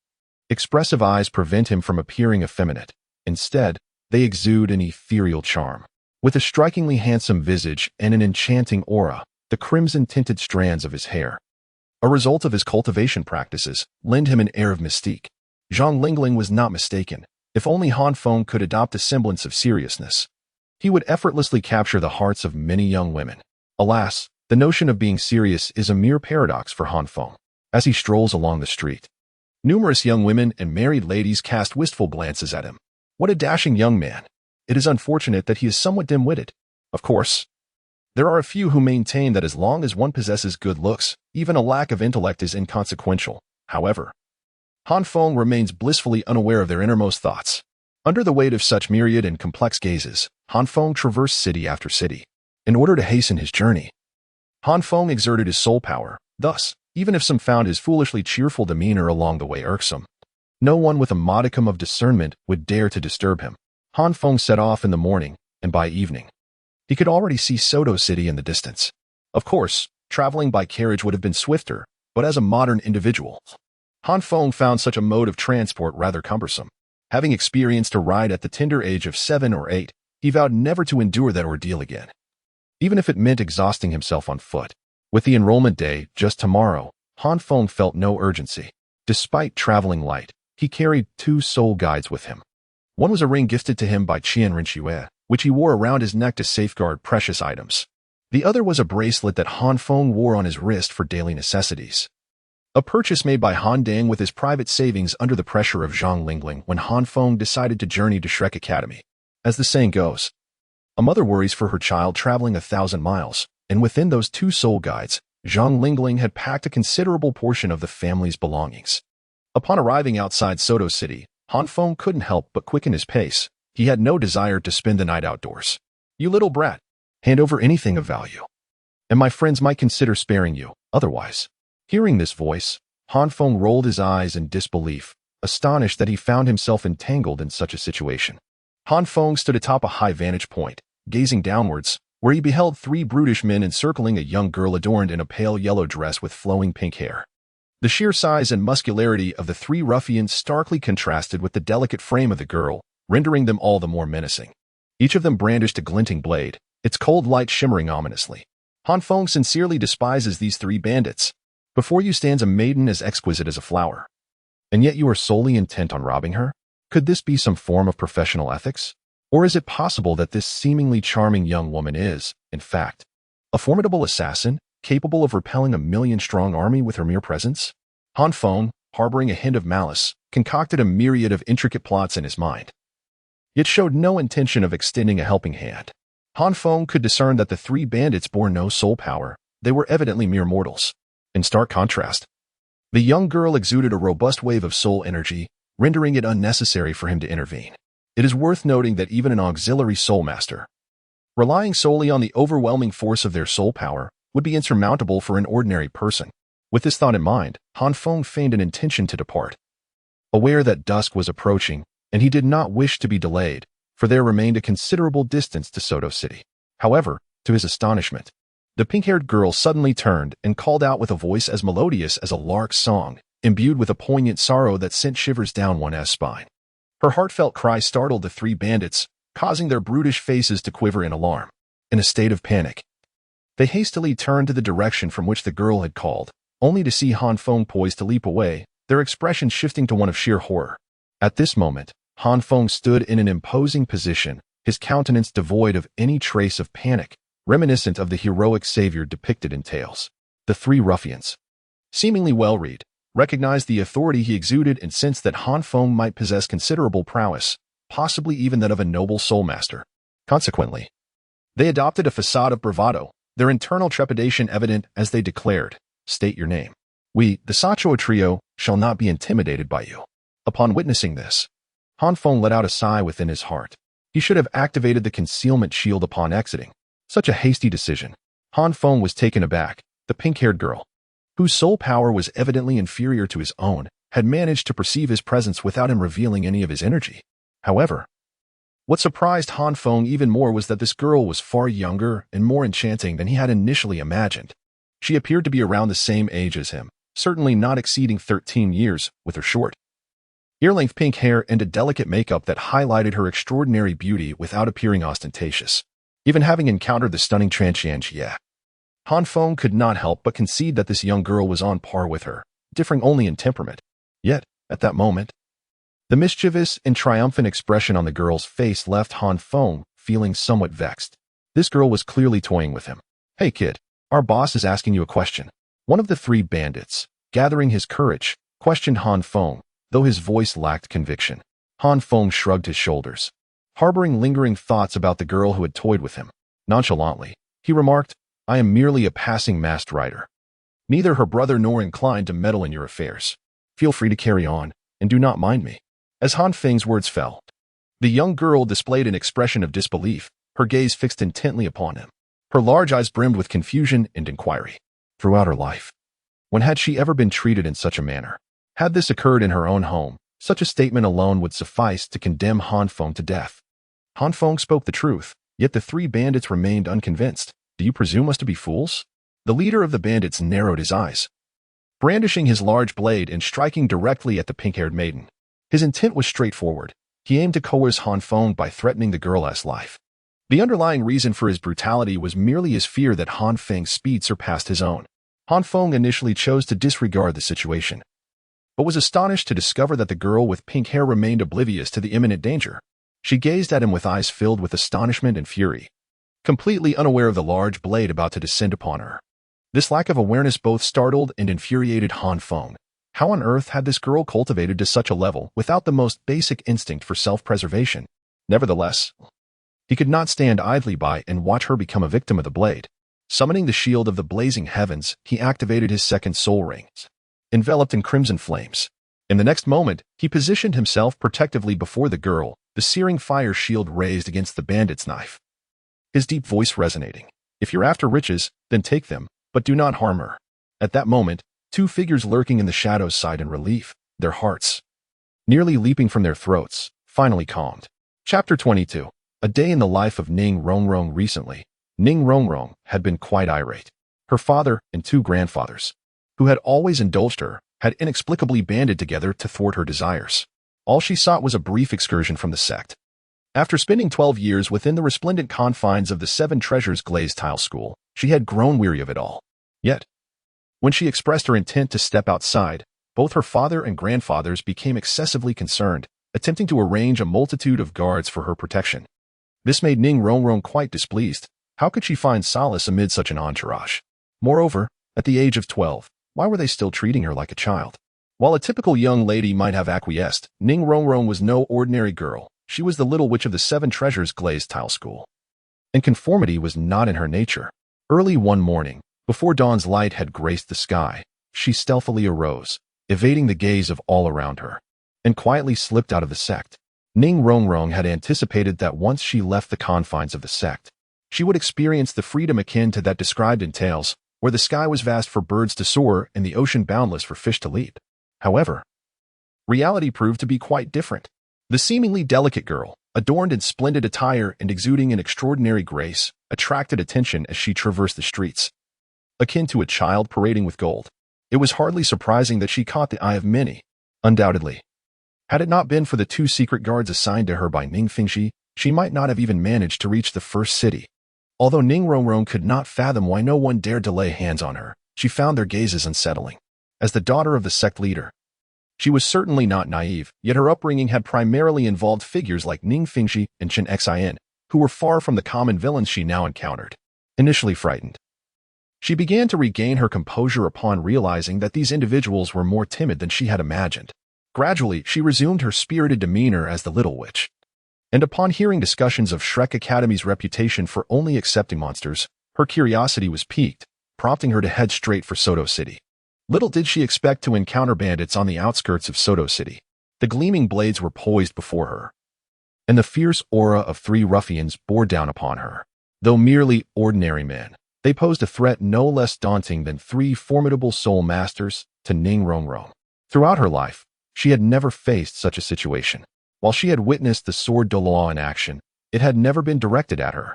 expressive eyes prevent him from appearing effeminate. Instead, they exude an ethereal charm. With a strikingly handsome visage and an enchanting aura, the crimson-tinted strands of his hair, a result of his cultivation practices, lend him an air of mystique. Zhang Lingling was not mistaken. If only Han Feng could adopt a semblance of seriousness, he would effortlessly capture the hearts of many young women. Alas, the notion of being serious is a mere paradox for Han Feng. As he strolls along the street, numerous young women and married ladies cast wistful glances at him. What a dashing young man. It is unfortunate that he is somewhat dim-witted. Of course, there are a few who maintain that as long as one possesses good looks, even a lack of intellect is inconsequential. However, Han Feng remains blissfully unaware of their innermost thoughts. Under the weight of such myriad and complex gazes, Han Feng traversed city after city. In order to hasten his journey, Han Feng exerted his soul power. Thus, even if some found his foolishly cheerful demeanor along the way irksome, no one with a modicum of discernment would dare to disturb him. Han Feng set off in the morning, and by evening, he could already see Soto City in the distance. Of course, traveling by carriage would have been swifter, but as a modern individual, Han Feng found such a mode of transport rather cumbersome. Having experienced a ride at the tender age of 7 or 8, he vowed never to endure that ordeal again, even if it meant exhausting himself on foot. With the enrollment day just tomorrow, Han Feng felt no urgency. Despite traveling light, he carried 2 soul guides with him. One was a ring gifted to him by Chian Renua, which he wore around his neck to safeguard precious items. The other was a bracelet that Han Feng wore on his wrist for daily necessities. A purchase made by Han Dang with his private savings under the pressure of Zhang Lingling when Han Feng decided to journey to Shrek Academy. As the saying goes, a mother worries for her child traveling 1,000 miles, and within those 2 soul guides, Zhang Lingling had packed a considerable portion of the family's belongings. Upon arriving outside Soto City, Han Feng couldn't help but quicken his pace. He had no desire to spend the night outdoors. "You little brat, hand over anything of value, and my friends might consider sparing you, otherwise." Hearing this voice, Han Feng rolled his eyes in disbelief, astonished that he found himself entangled in such a situation. Han Feng stood atop a high vantage point, gazing downwards, where he beheld 3 brutish men encircling a young girl adorned in a pale yellow dress with flowing pink hair. The sheer size and muscularity of the 3 ruffians starkly contrasted with the delicate frame of the girl, rendering them all the more menacing. Each of them brandished a glinting blade, its cold light shimmering ominously. Han Feng sincerely despises these 3 bandits. Before you stands a maiden as exquisite as a flower, and yet you are solely intent on robbing her? Could this be some form of professional ethics? Or is it possible that this seemingly charming young woman is, in fact, a formidable assassin, capable of repelling a 1,000,000-strong army with her mere presence? Han Feng, harboring a hint of malice, concocted a myriad of intricate plots in his mind, yet showed no intention of extending a helping hand. Han Feng could discern that the 3 bandits bore no soul power. They were evidently mere mortals. In stark contrast, the young girl exuded a robust wave of soul energy, rendering it unnecessary for him to intervene. It is worth noting that even an auxiliary soul master, relying solely on the overwhelming force of their soul power, would be insurmountable for an ordinary person. With this thought in mind, Han Feng feigned an intention to depart. Aware that dusk was approaching, and he did not wish to be delayed, for there remained a considerable distance to Soto City. However, To his astonishment, the pink-haired girl suddenly turned and called out with a voice as melodious as a lark's song, imbued with a poignant sorrow that sent shivers down one's spine. Her heartfelt cry startled the three bandits, causing their brutish faces to quiver in alarm. In a state of panic, they hastily turned to the direction from which the girl had called, only to see Han Feng poised to leap away, their expression shifting to one of sheer horror. At this moment, Han Feng stood in an imposing position, his countenance devoid of any trace of panic, reminiscent of the heroic savior depicted in tales. The three ruffians, seemingly well-read, recognized the authority he exuded and sensed that Han Feng might possess considerable prowess, possibly even that of a noble soulmaster. Consequently, they adopted a facade of bravado, their internal trepidation evident as they declared, "State your name. We, the Sacho trio, shall not be intimidated by you." Upon witnessing this, Han Feng let out a sigh within his heart. He should have activated the concealment shield upon exiting. Such a hasty decision. Han Feng was taken aback. The pink-haired girl, whose soul power was evidently inferior to his own, had managed to perceive his presence without him revealing any of his energy. However, what surprised Han Feng even more was that this girl was far younger and more enchanting than he had initially imagined. She appeared to be around the same age as him, certainly not exceeding 13 years, with her short, ear-length pink hair and a delicate makeup that highlighted her extraordinary beauty without appearing ostentatious. Even having encountered the stunning Chian, Han Feng could not help but concede that this young girl was on par with her, differing only in temperament. Yet, at that moment, the mischievous and triumphant expression on the girl's face left Han Feng feeling somewhat vexed. This girl was clearly toying with him. "Hey kid, our boss is asking you a question." One of the three bandits, gathering his courage, questioned Han Feng, though his voice lacked conviction. Han Feng shrugged his shoulders, harboring lingering thoughts about the girl who had toyed with him. Nonchalantly, he remarked, "I am merely a passing masked rider. Neither her brother nor inclined to meddle in your affairs. Feel free to carry on, and do not mind me." As Han Feng's words fell, the young girl displayed an expression of disbelief, her gaze fixed intently upon him. Her large eyes brimmed with confusion and inquiry. Throughout her life, when had she ever been treated in such a manner? Had this occurred in her own home, such a statement alone would suffice to condemn Han Feng to death. Han Feng spoke the truth, yet the three bandits remained unconvinced. "Do you presume us to be fools?" The leader of the bandits narrowed his eyes, brandishing his large blade and striking directly at the pink-haired maiden. His intent was straightforward. He aimed to coerce Han Feng by threatening the girl's life. The underlying reason for his brutality was merely his fear that Han Feng's speed surpassed his own. Han Feng initially chose to disregard the situation, but was astonished to discover that the girl with pink hair remained oblivious to the imminent danger. She gazed at him with eyes filled with astonishment and fury, completely unaware of the large blade about to descend upon her. This lack of awareness both startled and infuriated Han Feng. How on earth had this girl cultivated to such a level without the most basic instinct for self-preservation? Nevertheless, he could not stand idly by and watch her become a victim of the blade. Summoning the shield of the blazing heavens, he activated his second soul ring, enveloped in crimson flames. In the next moment, he positioned himself protectively before the girl, the searing fire shield raised against the bandit's knife. His deep voice resonating. "If you're after riches, then take them, but do not harm her." At that moment, two figures lurking in the shadows sighed in relief, their hearts, nearly leaping from their throats, finally calmed. Chapter 22. A day in the life of Ning Rongrong. Recently, Ning Rongrong had been quite irate. Her father and two grandfathers, who had always indulged her, had inexplicably banded together to thwart her desires. All she sought was a brief excursion from the sect. After spending 12 years within the resplendent confines of the Seven Treasures glazed tile school, she had grown weary of it all. Yet, when she expressed her intent to step outside, both her father and grandfathers became excessively concerned, attempting to arrange a multitude of guards for her protection. This made Ning Rongrong quite displeased. How could she find solace amid such an entourage? Moreover, at the age of 12, why were they still treating her like a child? While a typical young lady might have acquiesced, Ning Rongrong was no ordinary girl. She was the little witch of the Seven Treasures glazed tile school. And conformity was not in her nature. Early one morning, before dawn's light had graced the sky, she stealthily arose, evading the gaze of all around her, and quietly slipped out of the sect. Ning Rongrong had anticipated that once she left the confines of the sect, she would experience the freedom akin to that described in tales, where the sky was vast for birds to soar and the ocean boundless for fish to leap. However, reality proved to be quite different. The seemingly delicate girl, adorned in splendid attire and exuding an extraordinary grace, attracted attention as she traversed the streets. Akin to a child parading with gold, it was hardly surprising that she caught the eye of many, undoubtedly. Had it not been for the 2 secret guards assigned to her by Ning Fengxi, she might not have even managed to reach the first city. Although Ning Rongrong could not fathom why no one dared to lay hands on her, she found their gazes unsettling. As the daughter of the sect leader, she was certainly not naive, yet her upbringing had primarily involved figures like Ning Fengxi and Chen Xin, who were far from the common villains she now encountered. Initially frightened, she began to regain her composure upon realizing that these individuals were more timid than she had imagined. Gradually, she resumed her spirited demeanor as the little witch. And upon hearing discussions of Shrek Academy's reputation for only accepting monsters, her curiosity was piqued, prompting her to head straight for Soto City. Little did she expect to encounter bandits on the outskirts of Soto City. The gleaming blades were poised before her, and the fierce aura of 3 ruffians bore down upon her. Though merely ordinary men, they posed a threat no less daunting than 3 formidable soul masters to Ning Rongrong. Throughout her life, she had never faced such a situation. While she had witnessed the sword Douluo in action, it had never been directed at her.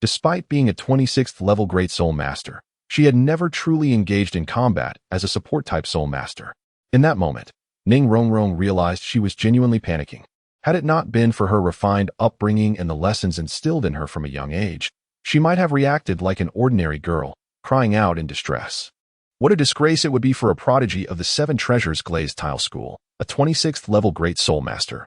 Despite being a 26th level Great Soul Master, she had never truly engaged in combat as a support-type Soul Master. In that moment, Ning Rongrong realized she was genuinely panicking. Had it not been for her refined upbringing and the lessons instilled in her from a young age, she might have reacted like an ordinary girl, crying out in distress. What a disgrace it would be for a prodigy of the 7 Treasures Glazed Tile School, a 26th level Great Soul Master,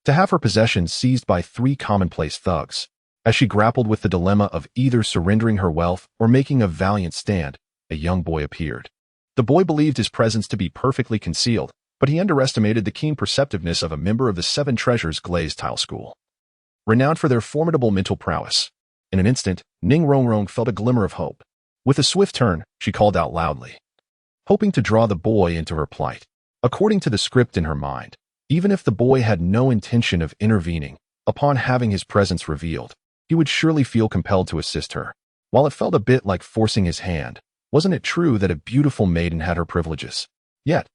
to have her possessions seized by 3 commonplace thugs. As she grappled with the dilemma of either surrendering her wealth or making a valiant stand, a young boy appeared. The boy believed his presence to be perfectly concealed, but he underestimated the keen perceptiveness of a member of the 7 Treasures Glazed Tile School, renowned for their formidable mental prowess. In an instant, Ning Rongrong felt a glimmer of hope. With a swift turn, she called out loudly, hoping to draw the boy into her plight. According to the script in her mind, even if the boy had no intention of intervening, upon having his presence revealed, he would surely feel compelled to assist her. While it felt a bit like forcing his hand, wasn't it true that a beautiful maiden had her privileges? Yet,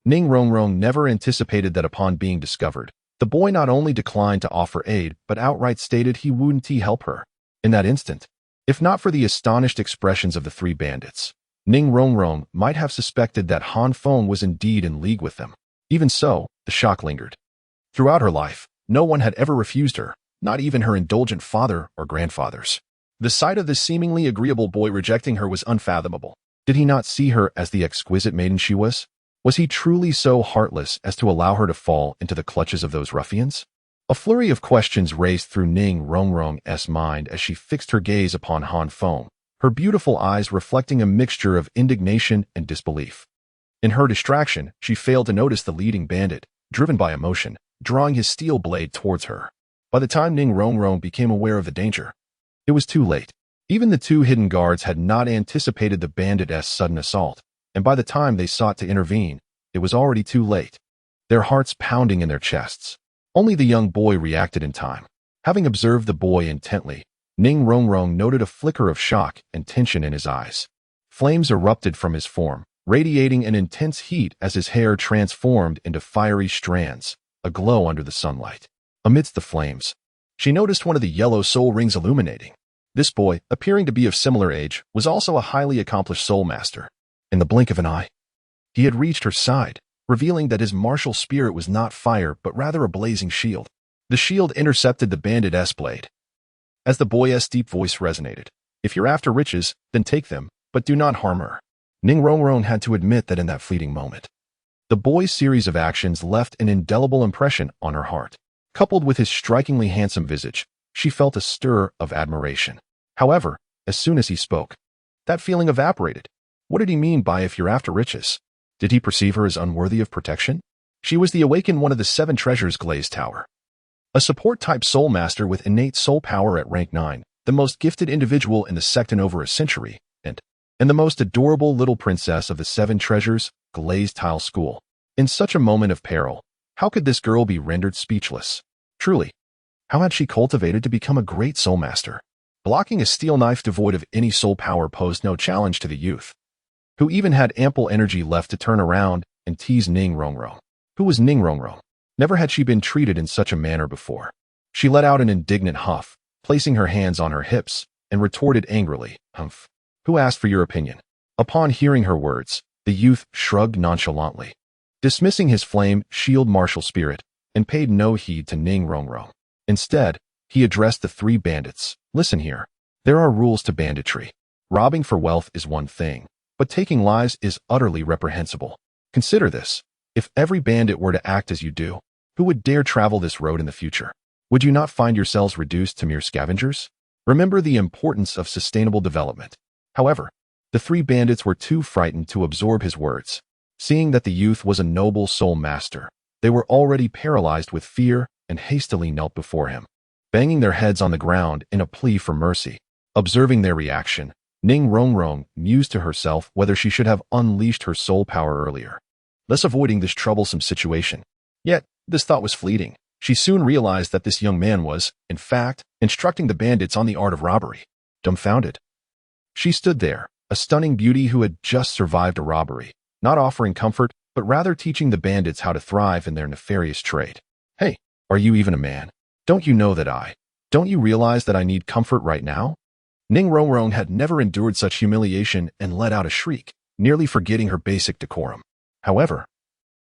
Ning Rongrong never anticipated that upon being discovered, the boy not only declined to offer aid, but outright stated he wouldn't help her. In that instant, if not for the astonished expressions of the 3 bandits, Ning Rongrong might have suspected that Han Feng was indeed in league with them. Even so, the shock lingered. Throughout her life, no one had ever refused her, not even her indulgent father or grandfathers. The sight of this seemingly agreeable boy rejecting her was unfathomable. Did he not see her as the exquisite maiden she was? Was he truly so heartless as to allow her to fall into the clutches of those ruffians? A flurry of questions raced through Ning Rongrong's mind as she fixed her gaze upon Han Feng, her beautiful eyes reflecting a mixture of indignation and disbelief. In her distraction, she failed to notice the leading bandit, driven by emotion, drawing his steel blade towards her. By the time Ning Rongrong became aware of the danger, it was too late. Even the 2 hidden guards had not anticipated the bandit's sudden assault, and by the time they sought to intervene, it was already too late, their hearts pounding in their chests. Only the young boy reacted in time. Having observed the boy intently, Ning Rongrong noted a flicker of shock and tension in his eyes. Flames erupted from his form, radiating an intense heat as his hair transformed into fiery strands, aglow under the sunlight. Amidst the flames, she noticed one of the yellow soul rings illuminating. This boy, appearing to be of similar age, was also a highly accomplished soul master. In the blink of an eye, he had reached her side, revealing that his martial spirit was not fire but rather a blazing shield. The shield intercepted the bandit's blade. As the boy's deep voice resonated, "If you're after riches, then take them, but do not harm her." Ning Rongrong had to admit that in that fleeting moment, the boy's series of actions left an indelible impression on her heart. Coupled with his strikingly handsome visage, she felt a stir of admiration. However, as soon as he spoke, that feeling evaporated. What did he mean by "if you're after riches"? Did he perceive her as unworthy of protection? She was the awakened one of the 7 Treasures Glazed Tower, a support-type soul master with innate soul power at rank 9, the most gifted individual in the sect in over a century, and the most adorable little princess of the 7 Treasures Glazed Tile School. In such a moment of peril, how could this girl be rendered speechless? Truly, how had she cultivated to become a great soul master? Blocking a steel knife devoid of any soul power posed no challenge to the youth, who even had ample energy left to turn around and tease Ning Rongrong. Who was Ning Rongrong? Never had she been treated in such a manner before. She let out an indignant huff, placing her hands on her hips, and retorted angrily, "Humph. Who asked for your opinion?" Upon hearing her words, the youth shrugged nonchalantly, dismissing his flame shield martial spirit, and paid no heed to Ning Rongrong. Instead, he addressed the three bandits. "Listen here. There are rules to banditry. Robbing for wealth is one thing, but taking lives is utterly reprehensible. Consider this. If every bandit were to act as you do, who would dare travel this road in the future? Would you not find yourselves reduced to mere scavengers? Remember the importance of sustainable development." However, the three bandits were too frightened to absorb his words. Seeing that the youth was a noble soul master, they were already paralyzed with fear and hastily knelt before him, banging their heads on the ground in a plea for mercy. Observing their reaction, Ning Rongrong mused to herself whether she should have unleashed her soul power earlier, thus avoiding this troublesome situation. Yet, this thought was fleeting. She soon realized that this young man was, in fact, instructing the bandits on the art of robbery. Dumbfounded, she stood there, a stunning beauty who had just survived a robbery, not offering comfort, but rather teaching the bandits how to thrive in their nefarious trade. "Hey, are you even a man? Don't you know that don't you realize that I need comfort right now?" Ning Rongrong had never endured such humiliation and let out a shriek, nearly forgetting her basic decorum. However,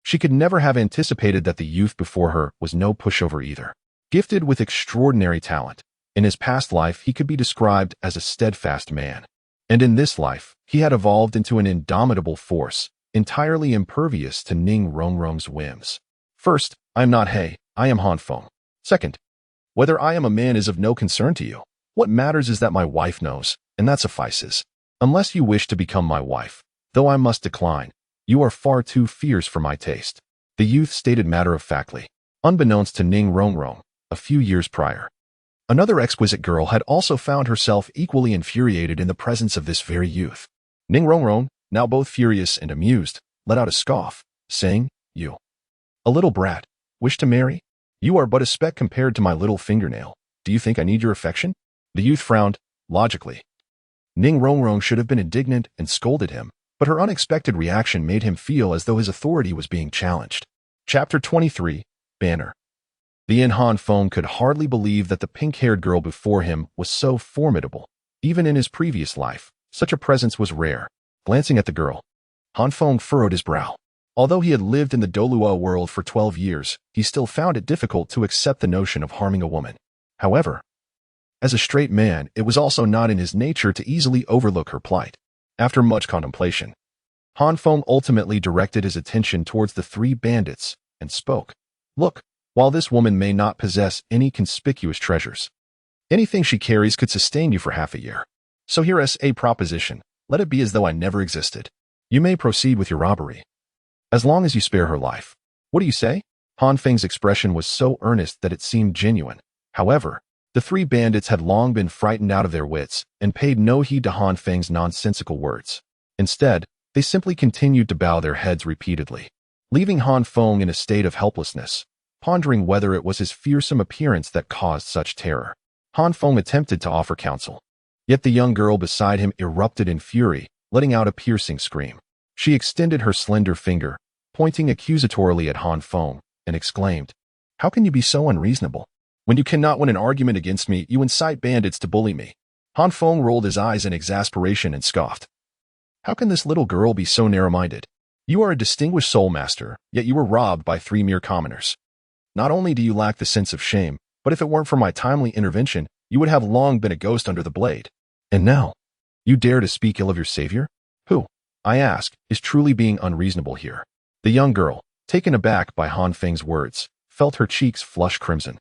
she could never have anticipated that the youth before her was no pushover either. Gifted with extraordinary talent, in his past life he could be described as a steadfast man. And in this life, he had evolved into an indomitable force, entirely impervious to Ning Rongrong's whims. "First, I am not He, I am Han Feng. Second, whether I am a man is of no concern to you. What matters is that my wife knows, and that suffices. Unless you wish to become my wife, though I must decline, you are far too fierce for my taste," the youth stated matter-of-factly, unbeknownst to Ning Rongrong, a few years prior. Another exquisite girl had also found herself equally infuriated in the presence of this very youth. Ning Rongrong, now both furious and amused, let out a scoff, saying, "You, a little brat, wish to marry? You are but a speck compared to my little fingernail. Do you think I need your affection?" The youth frowned, logically. Ning Rongrong should have been indignant and scolded him, but her unexpected reaction made him feel as though his authority was being challenged. Chapter 23, Banner. The Han Feng could hardly believe that the pink-haired girl before him was so formidable. Even in his previous life, such a presence was rare. Glancing at the girl, Han Feng furrowed his brow. Although he had lived in the Douluo world for 12 years, he still found it difficult to accept the notion of harming a woman. However, as a straight man, it was also not in his nature to easily overlook her plight. After much contemplation, Han Feng ultimately directed his attention towards the three bandits and spoke. "Look, while this woman may not possess any conspicuous treasures, anything she carries could sustain you for half a year. So here is a proposition. Let it be as though I never existed. You may proceed with your robbery, as long as you spare her life. What do you say?" Han Feng's expression was so earnest that it seemed genuine. However, the three bandits had long been frightened out of their wits and paid no heed to Han Feng's nonsensical words. Instead, they simply continued to bow their heads repeatedly, leaving Han Feng in a state of helplessness, pondering whether it was his fearsome appearance that caused such terror. Han Feng attempted to offer counsel, yet the young girl beside him erupted in fury, letting out a piercing scream. She extended her slender finger, pointing accusatorily at Han Feng, and exclaimed, "How can you be so unreasonable? When you cannot win an argument against me, you incite bandits to bully me." Han Feng rolled his eyes in exasperation and scoffed. "How can this little girl be so narrow-minded? You are a distinguished soul master, yet you were robbed by three mere commoners. Not only do you lack the sense of shame, but if it weren't for my timely intervention, you would have long been a ghost under the blade. And now, you dare to speak ill of your savior? Who, I ask, is truly being unreasonable here?" The young girl, taken aback by Han Feng's words, felt her cheeks flush crimson,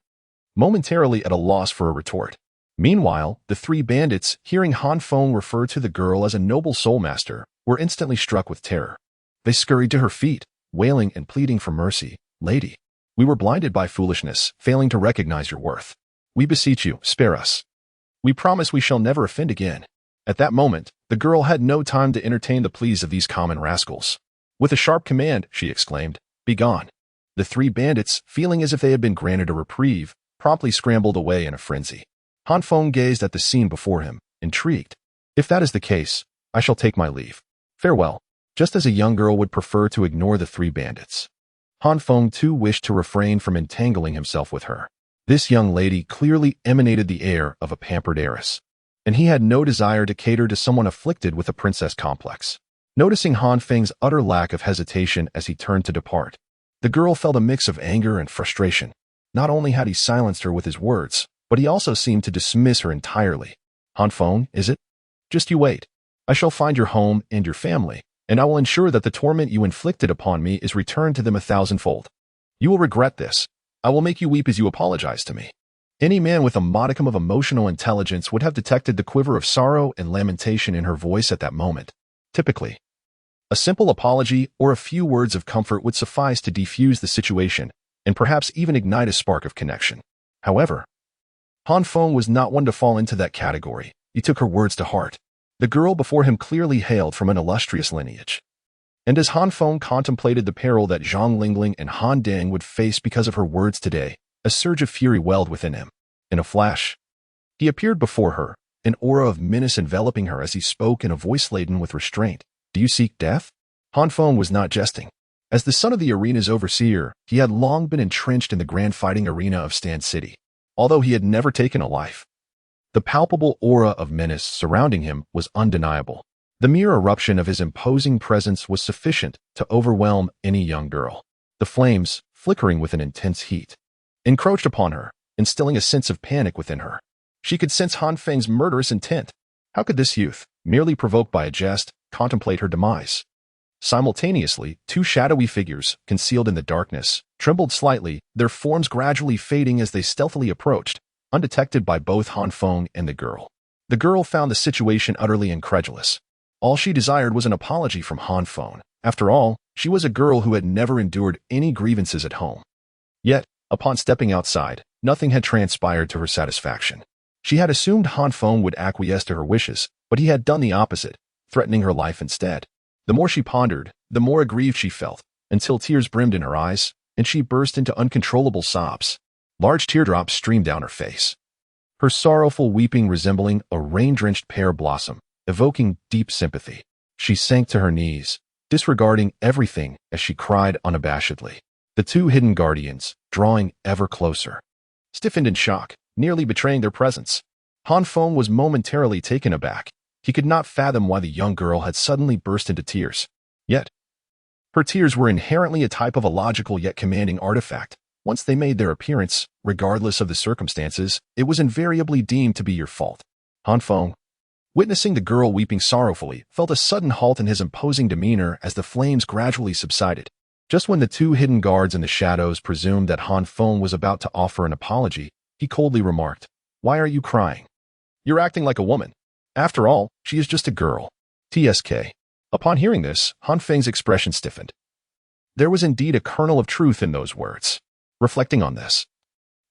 momentarily at a loss for a retort. Meanwhile, the three bandits, hearing Han Feng refer to the girl as a noble soul master, were instantly struck with terror. They scurried to her feet, wailing and pleading for mercy. "Lady, we were blinded by foolishness, failing to recognize your worth. We beseech you, spare us. We promise we shall never offend again." At that moment, the girl had no time to entertain the pleas of these common rascals. With a sharp command, she exclaimed, "Begone." The three bandits, feeling as if they had been granted a reprieve, promptly scrambled away in a frenzy. Han Feng gazed at the scene before him, intrigued. "If that is the case, I shall take my leave. Farewell." Just as a young girl would prefer to ignore the three bandits, Han Feng too wished to refrain from entangling himself with her. This young lady clearly emanated the air of a pampered heiress, and he had no desire to cater to someone afflicted with a princess complex. Noticing Han Feng's utter lack of hesitation as he turned to depart, the girl felt a mix of anger and frustration. Not only had he silenced her with his words, but he also seemed to dismiss her entirely. Han Feng, is it? Just you wait. I shall find your home and your family, and I will ensure that the torment you inflicted upon me is returned to them 1,000-fold. You will regret this. I will make you weep as you apologize to me. Any man with a modicum of emotional intelligence would have detected the quiver of sorrow and lamentation in her voice at that moment. Typically, a simple apology or a few words of comfort would suffice to defuse the situation and perhaps even ignite a spark of connection. However, Han Feng was not one to fall into that category. He took her words to heart. The girl before him clearly hailed from an illustrious lineage. And as Han Feng contemplated the peril that Zhang Lingling and Han Dang would face because of her words today, a surge of fury welled within him. In a flash, he appeared before her, an aura of menace enveloping her as he spoke in a voice laden with restraint. Do you seek death? Han Feng was not jesting. As the son of the arena's overseer, he had long been entrenched in the grand fighting arena of Stand City, although he had never taken a life. The palpable aura of menace surrounding him was undeniable. The mere eruption of his imposing presence was sufficient to overwhelm any young girl. The flames, flickering with an intense heat, encroached upon her, instilling a sense of panic within her. She could sense Han Feng's murderous intent. How could this youth, merely provoked by a jest, contemplate her demise? Simultaneously, two shadowy figures, concealed in the darkness, trembled slightly, their forms gradually fading as they stealthily approached, undetected by both Han Feng and the girl. The girl found the situation utterly incredulous. All she desired was an apology from Han Feng. After all, she was a girl who had never endured any grievances at home. Yet, upon stepping outside, nothing had transpired to her satisfaction. She had assumed Han Feng would acquiesce to her wishes, but he had done the opposite, threatening her life instead. The more she pondered, the more aggrieved she felt, until tears brimmed in her eyes, and she burst into uncontrollable sobs. Large teardrops streamed down her face, her sorrowful weeping resembling a rain-drenched pear blossom, evoking deep sympathy. She sank to her knees, disregarding everything as she cried unabashedly. The two hidden guardians, drawing ever closer, stiffened in shock, nearly betraying their presence. Han Feng was momentarily taken aback. He could not fathom why the young girl had suddenly burst into tears. Yet, her tears were inherently a type of illogical yet commanding artifact. Once they made their appearance, regardless of the circumstances, it was invariably deemed to be your fault. Han Feng, witnessing the girl weeping sorrowfully, felt a sudden halt in his imposing demeanor as the flames gradually subsided. Just when the two hidden guards in the shadows presumed that Han Feng was about to offer an apology, he coldly remarked, "Why are you crying? You're acting like a woman. After all, she is just a girl." TSK. Upon hearing this, Han Feng's expression stiffened. There was indeed a kernel of truth in those words. Reflecting on this,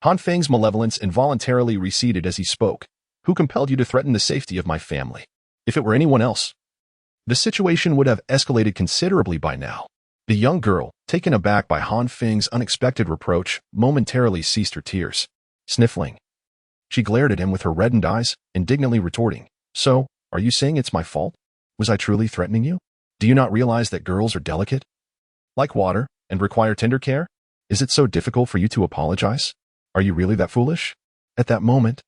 Han Feng's malevolence involuntarily receded as he spoke. "Who compelled you to threaten the safety of my family? If it were anyone else, the situation would have escalated considerably by now." The young girl, taken aback by Han Feng's unexpected reproach, momentarily ceased her tears. Sniffling, she glared at him with her reddened eyes, indignantly retorting, "So, are you saying it's my fault? Was I truly threatening you? Do you not realize that girls are delicate, like water, and require tender care? Is it so difficult for you to apologize? Are you really that foolish?" At that moment,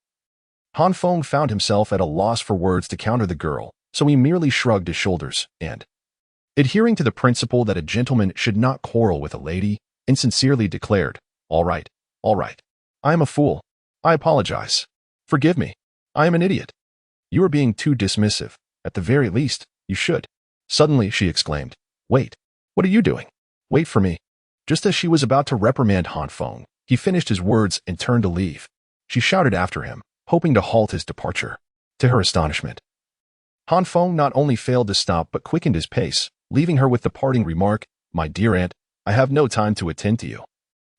Han Feng found himself at a loss for words to counter the girl, so he merely shrugged his shoulders and, adhering to the principle that a gentleman should not quarrel with a lady, insincerely declared, all right. I am a fool. I apologize. Forgive me. I am an idiot. You are being too dismissive. At the very least, you should." Suddenly, she exclaimed, "Wait. What are you doing? Wait for me." Just as she was about to reprimand Han Feng, he finished his words and turned to leave. She shouted after him, hoping to halt his departure. To her astonishment, Han Feng not only failed to stop but quickened his pace, leaving her with the parting remark, "My dear aunt, I have no time to attend to you.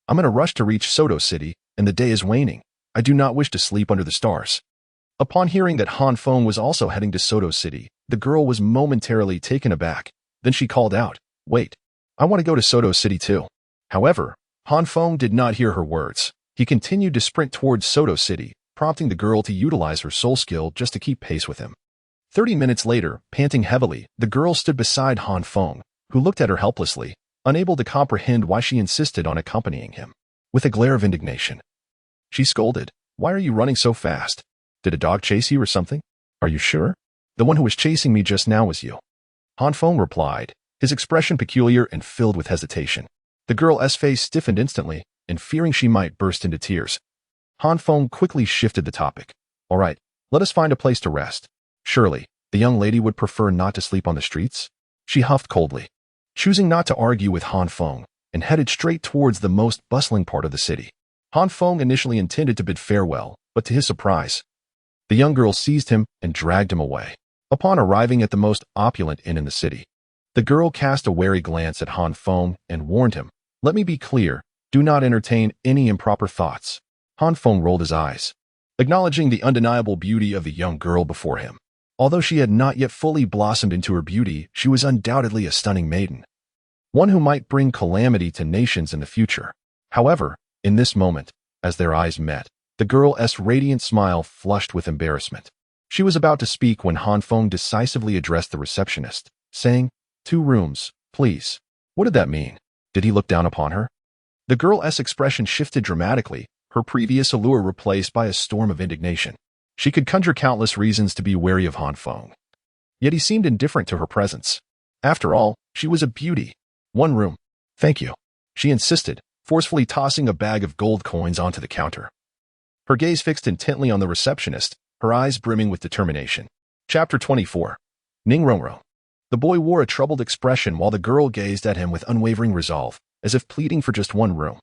I'm in a rush to reach Soto City, and the day is waning. I do not wish to sleep under the stars." Upon hearing that Han Feng was also heading to Soto City, the girl was momentarily taken aback. Then she called out, "Wait, I want to go to Soto City too." However, Han Feng did not hear her words. He continued to sprint towards Soto City, prompting the girl to utilize her soul skill just to keep pace with him. 30 minutes later, panting heavily, the girl stood beside Han Feng, who looked at her helplessly, unable to comprehend why she insisted on accompanying him. With a glare of indignation, She scolded. Why are you running so fast? Did a dog chase you or something? Are you sure? The one who was chasing me just now was you. Han Feng replied, his expression peculiar and filled with hesitation. The girl's face stiffened instantly, and fearing she might burst into tears, Han Feng quickly shifted the topic. All right, let us find a place to rest. Surely, the young lady would prefer not to sleep on the streets? She huffed coldly, choosing not to argue with Han Feng, and headed straight towards the most bustling part of the city. Han Feng initially intended to bid farewell, but to his surprise, the young girl seized him and dragged him away. Upon arriving at the most opulent inn in the city, the girl cast a wary glance at Han Feng and warned him, let me be clear, do not entertain any improper thoughts. Han Feng rolled his eyes, acknowledging the undeniable beauty of the young girl before him. Although she had not yet fully blossomed into her beauty, she was undoubtedly a stunning maiden, one who might bring calamity to nations in the future. However, in this moment, as their eyes met, the girl's radiant smile flushed with embarrassment. She was about to speak when Han Feng decisively addressed the receptionist, saying, 2 rooms, please. What did that mean? Did he look down upon her? The girl's expression shifted dramatically, her previous allure replaced by a storm of indignation. She could conjure countless reasons to be wary of Han Feng. Yet he seemed indifferent to her presence. After all, she was a beauty. 1 room. Thank you, she insisted, forcefully tossing a bag of gold coins onto the counter. Her gaze fixed intently on the receptionist, her eyes brimming with determination. Chapter 24. Ningrongrong. The boy wore a troubled expression while the girl gazed at him with unwavering resolve, as if pleading for just 1 room.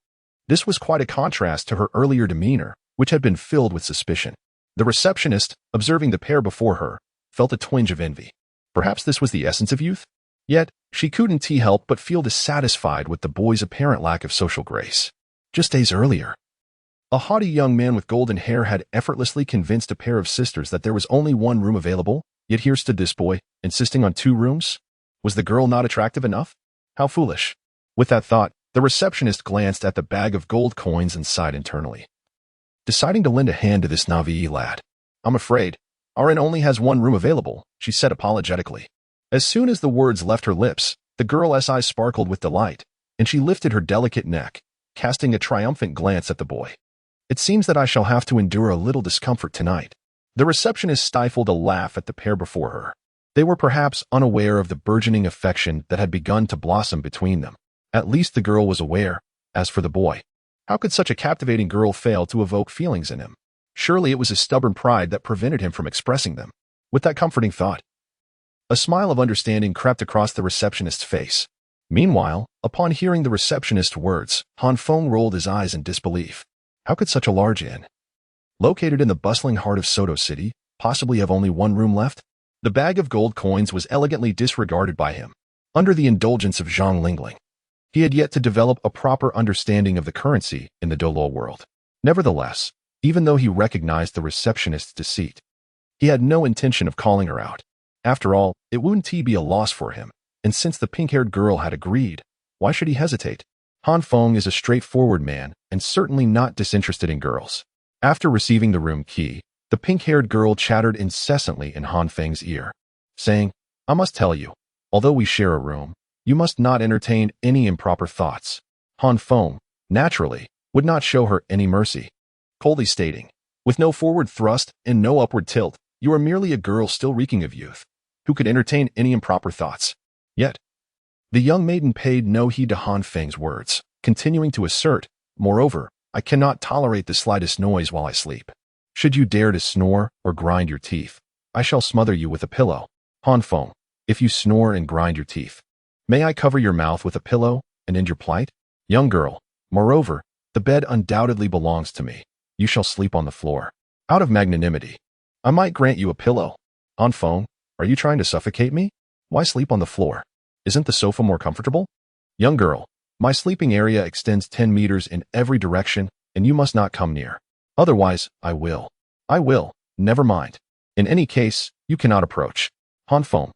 This was quite a contrast to her earlier demeanor, which had been filled with suspicion. The receptionist, observing the pair before her, felt a twinge of envy. Perhaps this was the essence of youth? Yet, she couldn't help but feel dissatisfied with the boy's apparent lack of social grace. Just days earlier, a haughty young man with golden hair had effortlessly convinced a pair of sisters that there was only 1 room available, yet here stood this boy, insisting on 2 rooms? Was the girl not attractive enough? How foolish. With that thought, the receptionist glanced at the bag of gold coins and sighed internally, deciding to lend a hand to this Navi lad. I'm afraid, our inn only has 1 room available, she said apologetically. As soon as the words left her lips, the girl's eyes sparkled with delight, and she lifted her delicate neck, casting a triumphant glance at the boy. It seems that I shall have to endure a little discomfort tonight. The receptionist stifled a laugh at the pair before her. They were perhaps unaware of the burgeoning affection that had begun to blossom between them. At least the girl was aware. As for the boy, how could such a captivating girl fail to evoke feelings in him? Surely it was his stubborn pride that prevented him from expressing them. With that comforting thought, a smile of understanding crept across the receptionist's face. Meanwhile, upon hearing the receptionist's words, Han Feng rolled his eyes in disbelief. How could such a large inn, located in the bustling heart of Soto City, possibly have only 1 room left? The bag of gold coins was elegantly disregarded by him, under the indulgence of Zhang Lingling. He had yet to develop a proper understanding of the currency in the Douluo world. Nevertheless, even though he recognized the receptionist's deceit, he had no intention of calling her out. After all, it wouldn't be a loss for him, and since the pink-haired girl had agreed, why should he hesitate? Han Feng is a straightforward man and certainly not disinterested in girls. After receiving the room key, the pink-haired girl chattered incessantly in Han Feng's ear, saying, I must tell you, although we share a room, you must not entertain any improper thoughts. Han Feng, naturally, would not show her any mercy, coldly stating, with no forward thrust and no upward tilt, you are merely a girl still reeking of youth, who could entertain any improper thoughts. Yet, the young maiden paid no heed to Han Feng's words, continuing to assert, moreover, I cannot tolerate the slightest noise while I sleep. Should you dare to snore or grind your teeth, I shall smother you with a pillow. Han Feng, if you snore and grind your teeth, may I cover your mouth with a pillow and end your plight? Young girl, moreover, the bed undoubtedly belongs to me. You shall sleep on the floor. Out of magnanimity, I might grant you a pillow. Han Feng, are you trying to suffocate me? Why sleep on the floor? Isn't the sofa more comfortable? Young girl, my sleeping area extends 10 meters in every direction, and you must not come near. Otherwise, I will. Never mind. In any case, you cannot approach. Han Feng,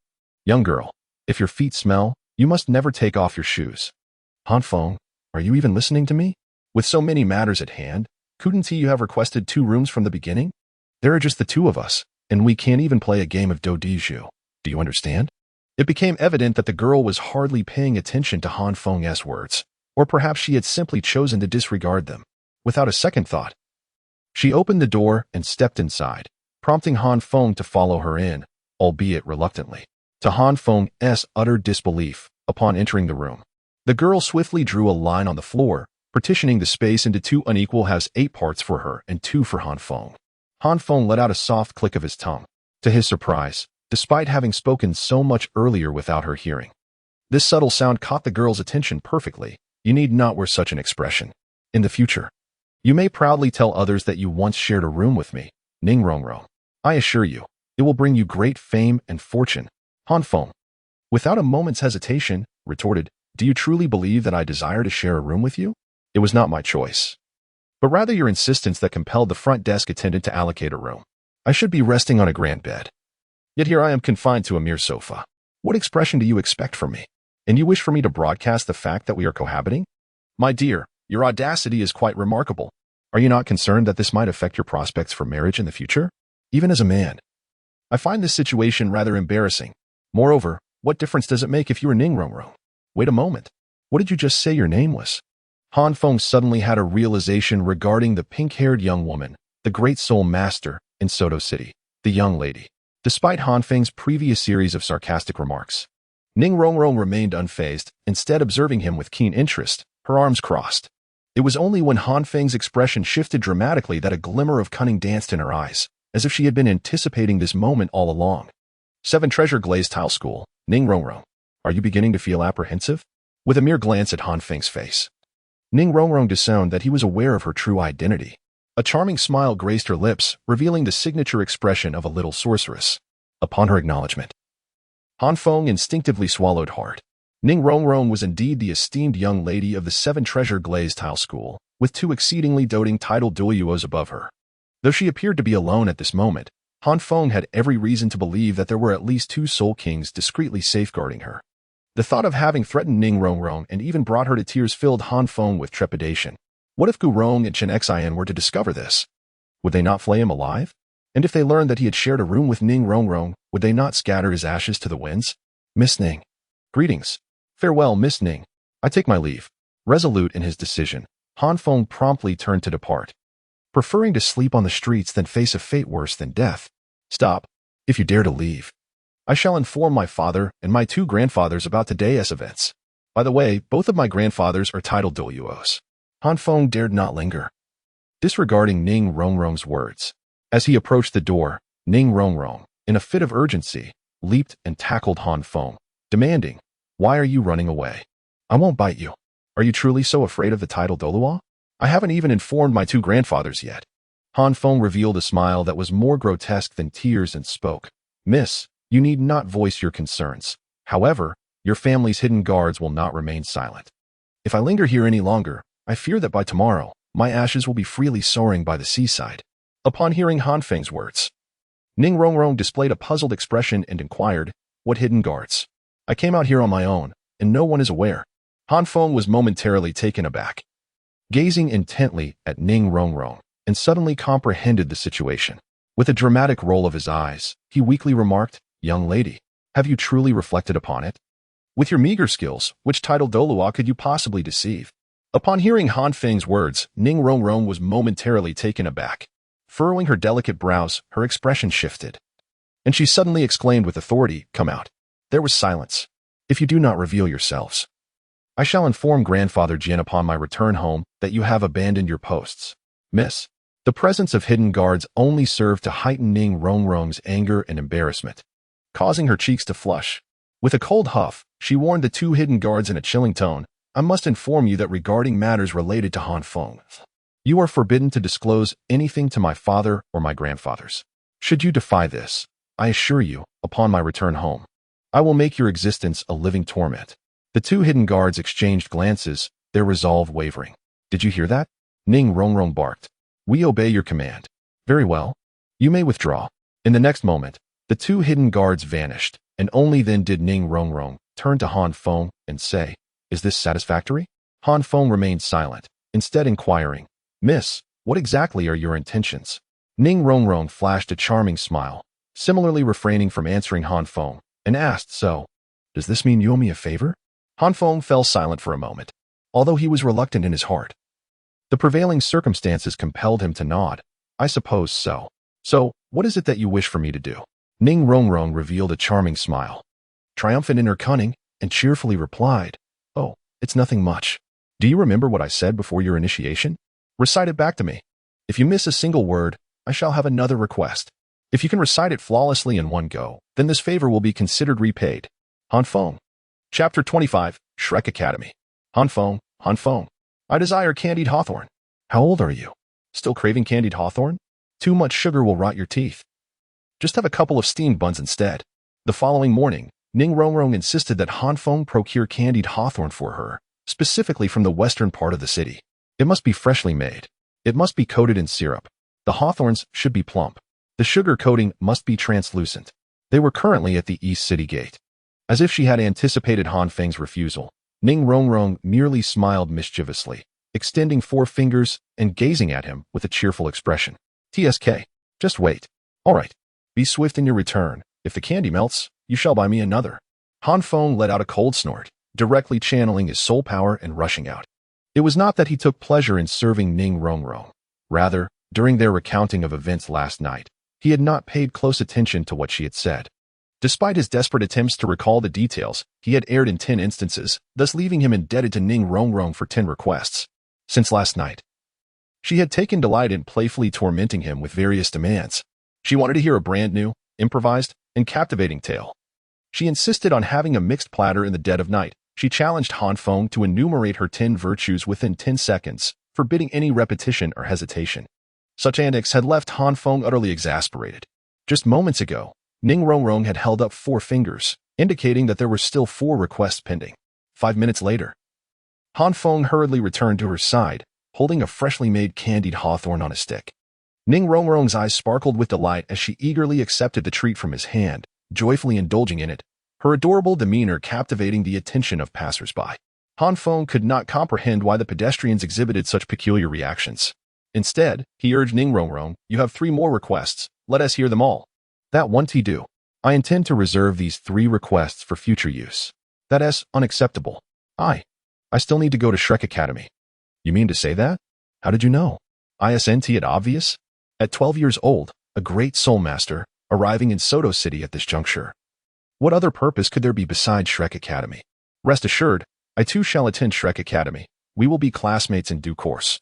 young girl, if your feet smell, you must never take off your shoes. Han Feng, are you even listening to me? With so many matters at hand, couldn't you have requested 2 rooms from the beginning? There are just the 2 of us, and we can't even play a game of Douluo. Do you understand? It became evident that the girl was hardly paying attention to Han Feng's words, or perhaps she had simply chosen to disregard them. Without a second thought, She opened the door and stepped inside, prompting Han Feng to follow her in, albeit reluctantly. To Han Feng's utter disbelief, upon entering the room, the girl swiftly drew a line on the floor, partitioning the space into 2 unequal halves, 8 parts for her and 2 for Han Feng. Han Feng let out a soft click of his tongue. To his surprise, despite having spoken so much earlier without her hearing, this subtle sound caught the girl's attention perfectly. You need not wear such an expression. In the future, you may proudly tell others that you once shared a room with me, Ning Rongrong. I assure you, it will bring you great fame and fortune. Han Feng, without a moment's hesitation, retorted, do you truly believe that I desire to share a room with you? It was not my choice, but rather your insistence that compelled the front desk attendant to allocate a room. I should be resting on a grand bed. Yet here I am confined to a mere sofa. What expression do you expect from me? And you wish for me to broadcast the fact that we are cohabiting? My dear, your audacity is quite remarkable. Are you not concerned that this might affect your prospects for marriage in the future? Even as a man, I find this situation rather embarrassing. Moreover, what difference does it make if you are Ning Rongrong? Wait a moment. What did you just say your name was? Han Feng suddenly had a realization regarding the pink-haired young woman, the great soul master in Soto City, the young lady. Despite Han Feng's previous series of sarcastic remarks, Ning Rongrong remained unfazed, instead observing him with keen interest, her arms crossed. It was only when Han Feng's expression shifted dramatically that a glimmer of cunning danced in her eyes, as if she had been anticipating this moment all along. 7 Treasure Glazed Tile School, Ning Rongrong. Are you beginning to feel apprehensive? With a mere glance at Han Feng's face, Ning Rongrong discerned that he was aware of her true identity. A charming smile graced her lips, revealing the signature expression of a little sorceress. Upon her acknowledgement, Han Feng instinctively swallowed hard. Ning Rongrong was indeed the esteemed young lady of the 7 Treasure Glazed Tile School, with 2 exceedingly doting titled Douluos above her. Though she appeared to be alone at this moment, Han Feng had every reason to believe that there were at least 2 Soul Kings discreetly safeguarding her. The thought of having threatened Ning Rongrong and even brought her to tears filled Han Feng with trepidation. What if Gurong and Chen Xian were to discover this? Would they not flay him alive? And if they learned that he had shared a room with Ning Rongrong, would they not scatter his ashes to the winds? Miss Ning. Greetings. Farewell, Miss Ning. I take my leave. Resolute in his decision, Han Feng promptly turned to depart, preferring to sleep on the streets than face a fate worse than death. Stop, if you dare to leave. I shall inform my father and my 2 grandfathers about today's events. By the way, both of my grandfathers are titled Douluos. Han Feng dared not linger, disregarding Ning Rongrong's words. As he approached the door, Ning Rongrong, in a fit of urgency, leaped and tackled Han Feng, demanding, why are you running away? I won't bite you. Are you truly so afraid of the title Douluo? I haven't even informed my 2 grandfathers yet. Han Feng revealed a smile that was more grotesque than tears and spoke. Miss, you need not voice your concerns. However, your family's hidden guards will not remain silent. If I linger here any longer, I fear that by tomorrow, my ashes will be freely soaring by the seaside. Upon hearing Han Feng's words, Ning Rongrong displayed a puzzled expression and inquired, what hidden guards? I came out here on my own, and no one is aware. Han Feng was momentarily taken aback, gazing intently at Ning Rongrong, and suddenly comprehended the situation. With a dramatic roll of his eyes, he weakly remarked, young lady, have you truly reflected upon it? With your meager skills, which title Douluo could you possibly deceive? Upon hearing Han Feng's words, Ning Rongrong was momentarily taken aback. Furrowing her delicate brows, her expression shifted, and she suddenly exclaimed with authority, come out. There was silence. If you do not reveal yourselves, I shall inform Grandfather Jin upon my return home that you have abandoned your posts. Miss, the presence of hidden guards only served to heighten Ning Rongrong's anger and embarrassment, causing her cheeks to flush. With a cold huff, she warned the 2 hidden guards in a chilling tone, I must inform you that regarding matters related to Han Feng, you are forbidden to disclose anything to my father or my grandfathers. Should you defy this, I assure you, upon my return home, I will make your existence a living torment. The 2 hidden guards exchanged glances, their resolve wavering. Did you hear that? Ning Rongrong barked. We obey your command. Very well. You may withdraw. In the next moment, the 2 hidden guards vanished, and only then did Ning Rongrong turn to Han Feng and say, is this satisfactory? Han Feng remained silent, instead inquiring, Miss, what exactly are your intentions? Ning Rongrong flashed a charming smile, similarly refraining from answering Han Feng, and asked, so, does this mean you owe me a favor? Han Feng fell silent for a moment, although he was reluctant in his heart. The prevailing circumstances compelled him to nod. I suppose so. So, what is it that you wish for me to do? Ning Rongrong revealed a charming smile. Triumphant in her cunning, and cheerfully replied, "Oh, it's nothing much. Do you remember what I said before your initiation? Recite it back to me. If you miss a single word, I shall have another request. If you can recite it flawlessly in one go, then this favor will be considered repaid." Han Feng. Chapter 25, Shrek Academy. Han Feng, Han Feng. I desire candied hawthorn. How old are you? Still craving candied hawthorn? Too much sugar will rot your teeth. Just have a couple of steamed buns instead. The following morning, Ning Rongrong insisted that Han Feng procure candied hawthorn for her, specifically from the western part of the city. It must be freshly made. It must be coated in syrup. The hawthorns should be plump. The sugar coating must be translucent. They were currently at the East City Gate. As if she had anticipated Han Feng's refusal, Ning Rongrong merely smiled mischievously, extending 4 fingers and gazing at him with a cheerful expression. "TSK, just wait. All right. Be swift in your return. If the candy melts, you shall buy me another." Han Feng let out a cold snort, directly channeling his soul power and rushing out. It was not that he took pleasure in serving Ning Rongrong. Rather, during their recounting of events last night, he had not paid close attention to what she had said. Despite his desperate attempts to recall the details, he had erred in 10 instances, thus leaving him indebted to Ning Rongrong for 10 requests. Since last night, she had taken delight in playfully tormenting him with various demands. She wanted to hear a brand new, improvised, and captivating tale. She insisted on having a mixed platter in the dead of night. She challenged Han Feng to enumerate her 10 virtues within 10 seconds, forbidding any repetition or hesitation. Such antics had left Han Feng utterly exasperated. Just moments ago, Ning Rongrong had held up 4 fingers, indicating that there were still 4 requests pending. 5 minutes later, Han Feng hurriedly returned to her side, holding a freshly made candied hawthorn on a stick. Ning Rongrong's eyes sparkled with delight as she eagerly accepted the treat from his hand, joyfully indulging in it, her adorable demeanor captivating the attention of passers-by. Han Feng could not comprehend why the pedestrians exhibited such peculiar reactions. Instead, he urged Ning Rongrong, "You have 3 more requests. Let us hear them all." "That won't do. I intend to reserve these 3 requests for future use. That is unacceptable. I still need to go to Shrek Academy." "You mean to say that? How did you know?" "Isn't it obvious? At 12 years old, a great soul master, arriving in Soto City at this juncture. What other purpose could there be besides Shrek Academy? Rest assured, I too shall attend Shrek Academy. We will be classmates in due course.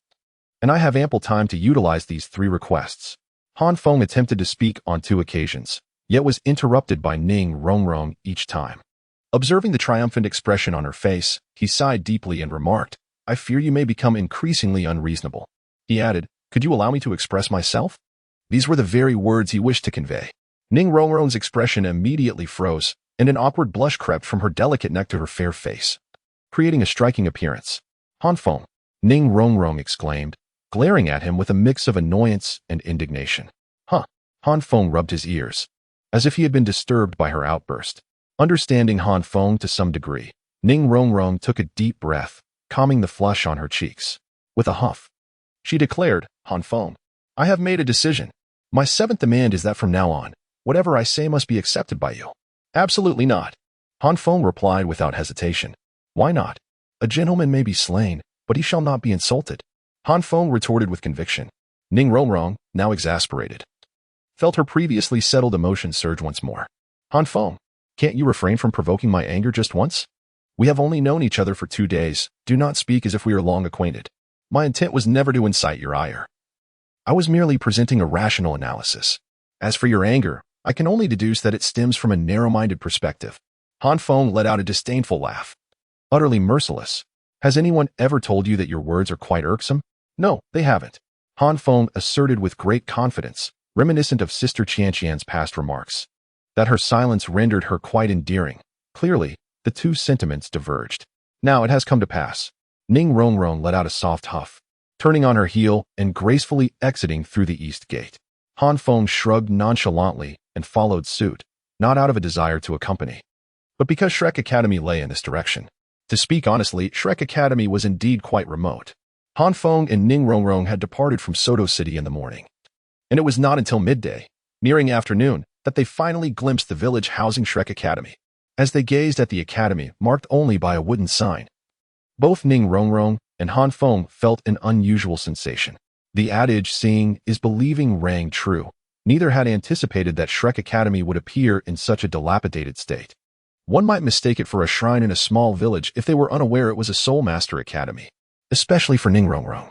And I have ample time to utilize these 3 requests." Han Feng attempted to speak on 2 occasions, yet was interrupted by Ning Rongrong each time. Observing the triumphant expression on her face, he sighed deeply and remarked, "I fear you may become increasingly unreasonable." He added, "Could you allow me to express myself?" These were the very words he wished to convey. Ning Rongrong's expression immediately froze, and an awkward blush crept from her delicate neck to her fair face, creating a striking appearance. "Han Feng," Ning Rongrong exclaimed, glaring at him with a mix of annoyance and indignation. "Huh." Han Feng rubbed his ears, as if he had been disturbed by her outburst. Understanding Han Feng to some degree, Ning Rongrong took a deep breath, calming the flush on her cheeks. With a huff, she declared, "Han Feng, I have made a decision. My 7th demand is that from now on, whatever I say must be accepted by you." "Absolutely not," Han Feng replied without hesitation. "Why not? A gentleman may be slain, but he shall not be insulted," Han Feng retorted with conviction. Ning Rongrong, now exasperated, felt her previously settled emotions surge once more. "Han Feng, can't you refrain from provoking my anger just once? We have only known each other for 2 days. Do not speak as if we are long acquainted. My intent was never to incite your ire. I was merely presenting a rational analysis. As for your anger, I can only deduce that it stems from a narrow-minded perspective." Han Feng let out a disdainful laugh. "Utterly merciless. Has anyone ever told you that your words are quite irksome?" "No, they haven't," Han Feng asserted with great confidence, reminiscent of Sister Chian's past remarks. That her silence rendered her quite endearing. Clearly, the 2 sentiments diverged. "Now it has come to pass." Ning Rongrong let out a soft huff, turning on her heel and gracefully exiting through the East Gate. Han Feng shrugged nonchalantly and followed suit, not out of a desire to accompany, but because Shrek Academy lay in this direction. To speak honestly, Shrek Academy was indeed quite remote. Han Feng and Ning Rongrong had departed from Soto City in the morning, and it was not until midday, nearing afternoon, that they finally glimpsed the village housing Shrek Academy. As they gazed at the academy, marked only by a wooden sign, both Ning Rongrong and Han Feng felt an unusual sensation. The adage, seeing is believing, rang true. Neither had anticipated that Shrek Academy would appear in such a dilapidated state. One might mistake it for a shrine in a small village if they were unaware it was a Soul Master Academy, especially for Ningrongrong.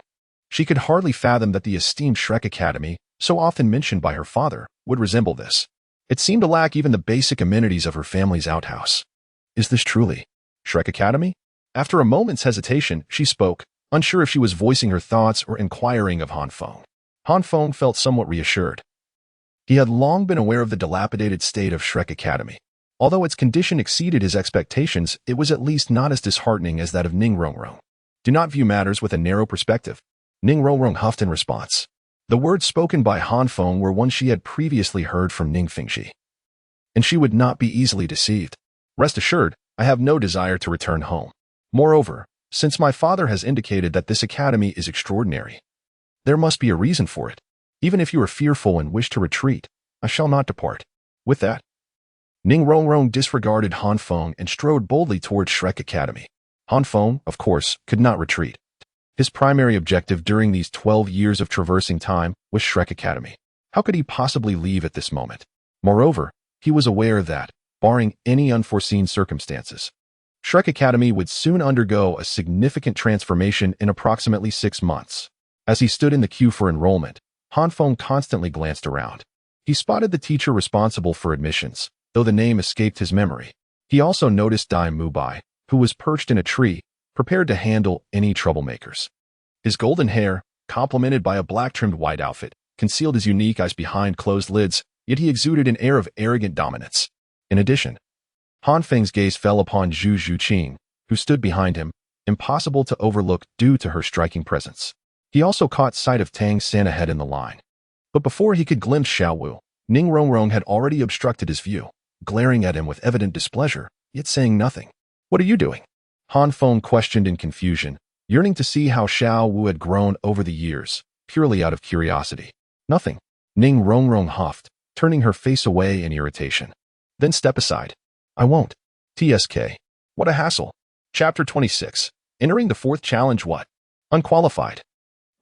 She could hardly fathom that the esteemed Shrek Academy, so often mentioned by her father, would resemble this. It seemed to lack even the basic amenities of her family's outhouse. Is this truly Shrek Academy? After a moment's hesitation, she spoke, unsure if she was voicing her thoughts or inquiring of Han Feng. Han Feng felt somewhat reassured. He had long been aware of the dilapidated state of Shrek Academy. Although its condition exceeded his expectations, it was at least not as disheartening as that of Ningrongrong. Do not view matters with a narrow perspective, Ningrongrong huffed in response. The words spoken by Han Feng were ones she had previously heard from Ning Fengxi, and she would not be easily deceived. Rest assured, I have no desire to return home. Moreover, since my father has indicated that this academy is extraordinary, there must be a reason for it. Even if you are fearful and wish to retreat, I shall not depart. With that, Ningrongrong disregarded Han Feng and strode boldly towards Shrek Academy. Han Feng, of course, could not retreat. His primary objective during these 12 years of traversing time was Shrek Academy. How could he possibly leave at this moment? Moreover, he was aware that, barring any unforeseen circumstances, Shrek Academy would soon undergo a significant transformation in approximately 6 months. As he stood in the queue for enrollment, Han Feng constantly glanced around. He spotted the teacher responsible for admissions, though the name escaped his memory. He also noticed Dai Mubai, who was perched in a tree, prepared to handle any troublemakers. His golden hair, complemented by a black-trimmed white outfit, concealed his unique eyes behind closed lids, yet he exuded an air of arrogant dominance. In addition, Han Feng's gaze fell upon Zhu Zhuqing, who stood behind him, impossible to overlook due to her striking presence. He also caught sight of Tang San ahead in the line. But before he could glimpse Xiaowu, Ningrongrong had already obstructed his view, glaring at him with evident displeasure, yet saying nothing. What are you doing? Han Feng questioned in confusion, yearning to see how Xiaowu had grown over the years, purely out of curiosity. Nothing. Ningrongrong huffed, turning her face away in irritation. Then step aside. I won't. TSK. What a hassle. Chapter 26. Entering the 4th challenge. What? Unqualified.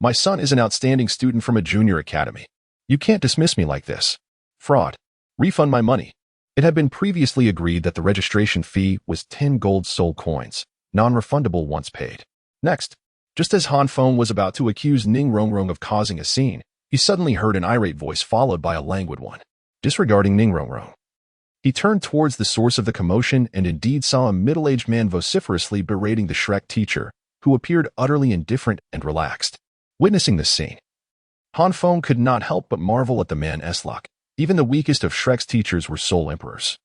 My son is an outstanding student from a junior academy. You can't dismiss me like this. Fraud. Refund my money. It had been previously agreed that the registration fee was 10 gold soul coins, non-refundable once paid. Next, just as Han Feng was about to accuse Ningrongrong of causing a scene, he suddenly heard an irate voice followed by a languid one. Disregarding Ningrongrong, he turned towards the source of the commotion and indeed saw a middle-aged man vociferously berating the Shrek teacher, who appeared utterly indifferent and relaxed. Witnessing this scene, Han Feng could not help but marvel at the man's luck. Even the weakest of Shrek's teachers were soul emperors.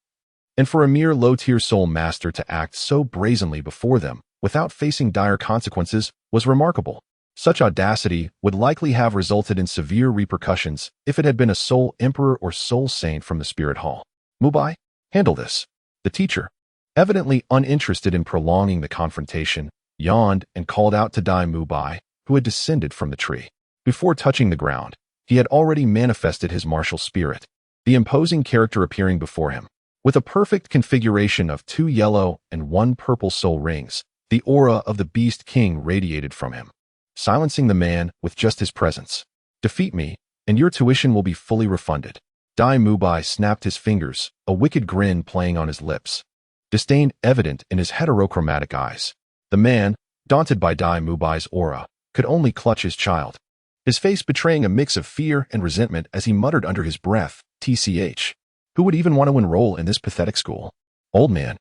And for a mere low-tier soul master to act so brazenly before them, without facing dire consequences, was remarkable. Such audacity would likely have resulted in severe repercussions if it had been a soul emperor or soul saint from the spirit hall. Mubai, handle this. The teacher, evidently uninterested in prolonging the confrontation, yawned and called out to Dai Mubai, who had descended from the tree. Before touching the ground, he had already manifested his martial spirit, the imposing character appearing before him. With a perfect configuration of 2 yellow and 1 purple soul rings, the aura of the Beast King radiated from him, silencing the man with just his presence. Defeat me, and your tuition will be fully refunded. Dai Mubai snapped his fingers, a wicked grin playing on his lips, disdain evident in his heterochromatic eyes. The man, daunted by Dai Mubai's aura, could only clutch his child, his face betraying a mix of fear and resentment as he muttered under his breath, TCH. Who would even want to enroll in this pathetic school? Old man.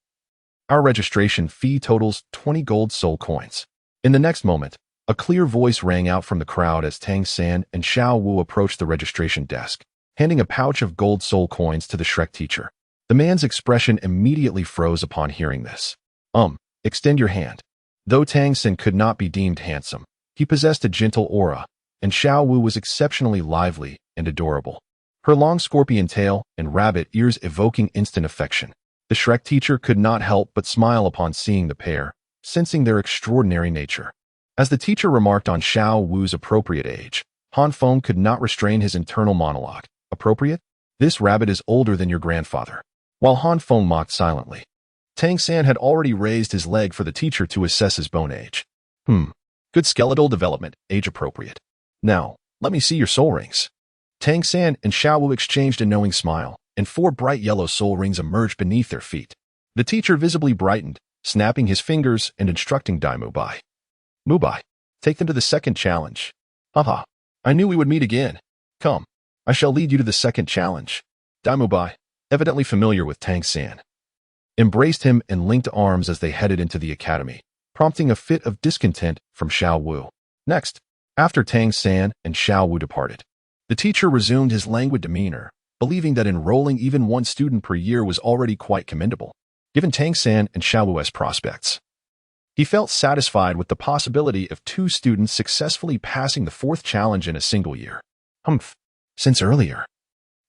Our registration fee totals 20 gold soul coins. In the next moment, a clear voice rang out from the crowd as Tang San and Xiaowu approached the registration desk, handing a pouch of gold soul coins to the Shrek teacher. The man's expression immediately froze upon hearing this. Extend your hand. Though Tang San could not be deemed handsome, he possessed a gentle aura, and Xiaowu was exceptionally lively and adorable, her long scorpion tail and rabbit ears evoking instant affection. The Shrek teacher could not help but smile upon seeing the pair, sensing their extraordinary nature. As the teacher remarked on Xiaowu's appropriate age, Han Feng could not restrain his internal monologue. Appropriate? This rabbit is older than your grandfather. While Han Feng mocked silently, Tang San had already raised his leg for the teacher to assess his bone age. Good skeletal development, age appropriate. Now, Let me see your soul rings. Tangan and Xiaowu exchanged a knowing smile, and 4 bright yellow soul rings emerged beneath their feet. The teacher visibly brightened, snapping his fingers and instructing Dai Mubai. Mubai, take them to the second challenge. Haha, I knew we would meet again. Come, I shall lead you to the second challenge. Dai Mubai, evidently familiar with Tangan, embraced him and linked arms as they headed into the academy, prompting a fit of discontent from Xiaowu. Next, after Tangan and Xiaowu departed, the teacher resumed his languid demeanor, believing that enrolling even 1 student per year was already quite commendable, given Tangan and Xiaowu's prospects. He felt satisfied with the possibility of 2 students successfully passing the 4th challenge in a single year. Since earlier,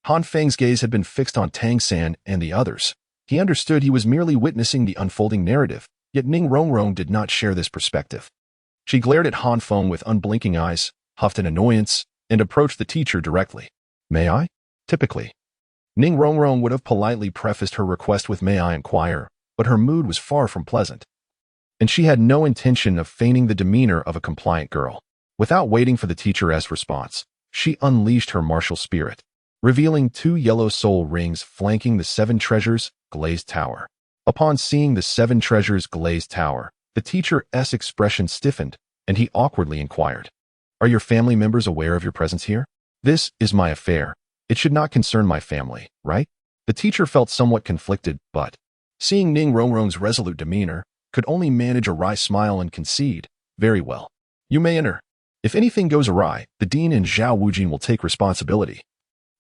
Han Feng's gaze had been fixed on Tangan and the others. He understood he was merely witnessing the unfolding narrative, yet Ning Rongrong did not share this perspective. She glared at Han Feng with unblinking eyes, huffed in annoyance, and approached the teacher directly. May I? Typically, Ning Rongrong would have politely prefaced her request with may I inquire, but her mood was far from pleasant, and she had no intention of feigning the demeanor of a compliant girl. Without waiting for the teacher's response, she unleashed her martial spirit, revealing 2 yellow soul rings flanking the 7 treasures glazed tower. Upon seeing the 7 treasures glazed tower, the teacher's expression stiffened, and he awkwardly inquired, Are your family members aware of your presence here? This is my affair. It should not concern my family, right? The teacher felt somewhat conflicted, but, seeing Ning Rongrong's resolute demeanor, could only manage a wry smile and concede, Very well. You may enter. If anything goes awry, the dean and Zhao Wujin will take responsibility.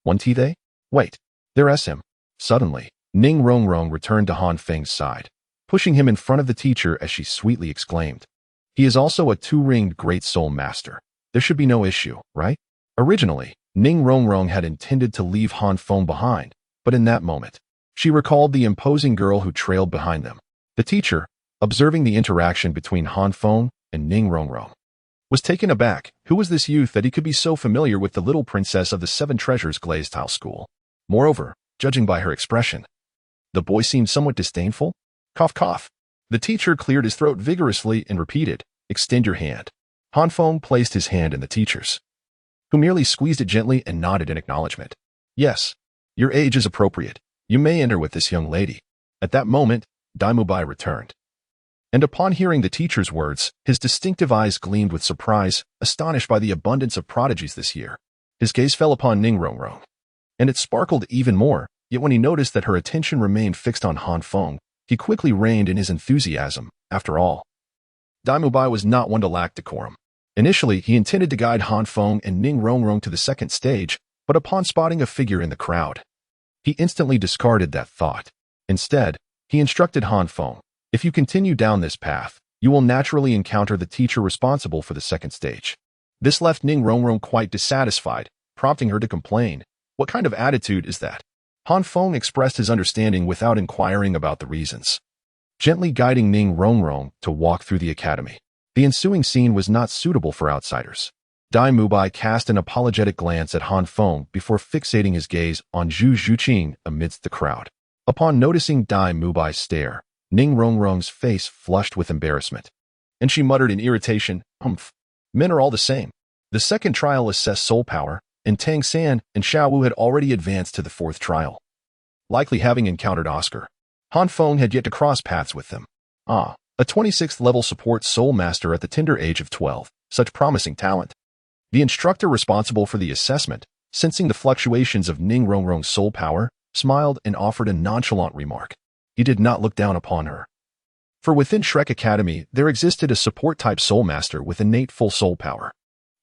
Won't they? Wait, there SM. Suddenly, Ning Rongrong returned to Han Feng's side, pushing him in front of the teacher as she sweetly exclaimed, He is also a 2-ringed Great Soul Master. There should be no issue, right? Originally, Ning Rongrong had intended to leave Han Feng behind, but in that moment, she recalled the imposing girl who trailed behind them. The teacher, observing the interaction between Han Feng and Ning Rongrong, was taken aback. Who was this youth that he could be so familiar with the little princess of the 7 treasures glazed tile school? Moreover, judging by her expression, the boy seemed somewhat disdainful. Cough, cough. The teacher cleared his throat vigorously and repeated, Extend your hand. Han Feng placed his hand in the teacher's, who merely squeezed it gently and nodded in acknowledgement. Yes, your age is appropriate. You may enter with this young lady. At that moment, Dai Mubai returned, and upon hearing the teacher's words, his distinctive eyes gleamed with surprise, astonished by the abundance of prodigies this year. His gaze fell upon Ning Rongrong, and it sparkled even more, yet when he noticed that her attention remained fixed on Han Feng, he quickly reined in his enthusiasm. After all, Dai Mubai was not one to lack decorum. Initially, he intended to guide Han Feng and Ning Rongrong to the second stage, but upon spotting a figure in the crowd, he instantly discarded that thought. Instead, he instructed Han Feng, If you continue down this path, you will naturally encounter the teacher responsible for the second stage. This left Ning Rongrong quite dissatisfied, prompting her to complain. What kind of attitude is that? Han Feng expressed his understanding without inquiring about the reasons, gently guiding Ning Rongrong to walk through the academy. The ensuing scene was not suitable for outsiders. Dai Mubai cast an apologetic glance at Han Feng before fixating his gaze on Zhu Zhuqing amidst the crowd. Upon noticing Dai Mubai's stare, Ning Rongrong's face flushed with embarrassment, and she muttered in irritation, Men are all the same. The second trial assessed soul power, and Tangan and Xiaowu had already advanced to the 4th trial, likely having encountered Oscar. Han Feng had yet to cross paths with them. A 26th level support soul master at the tender age of 12, such promising talent. The instructor responsible for the assessment, sensing the fluctuations of Ning Rongrong's soul power, smiled and offered a nonchalant remark. He did not look down upon her. For within Shrek Academy, there existed a support-type soul master with innate full soul power.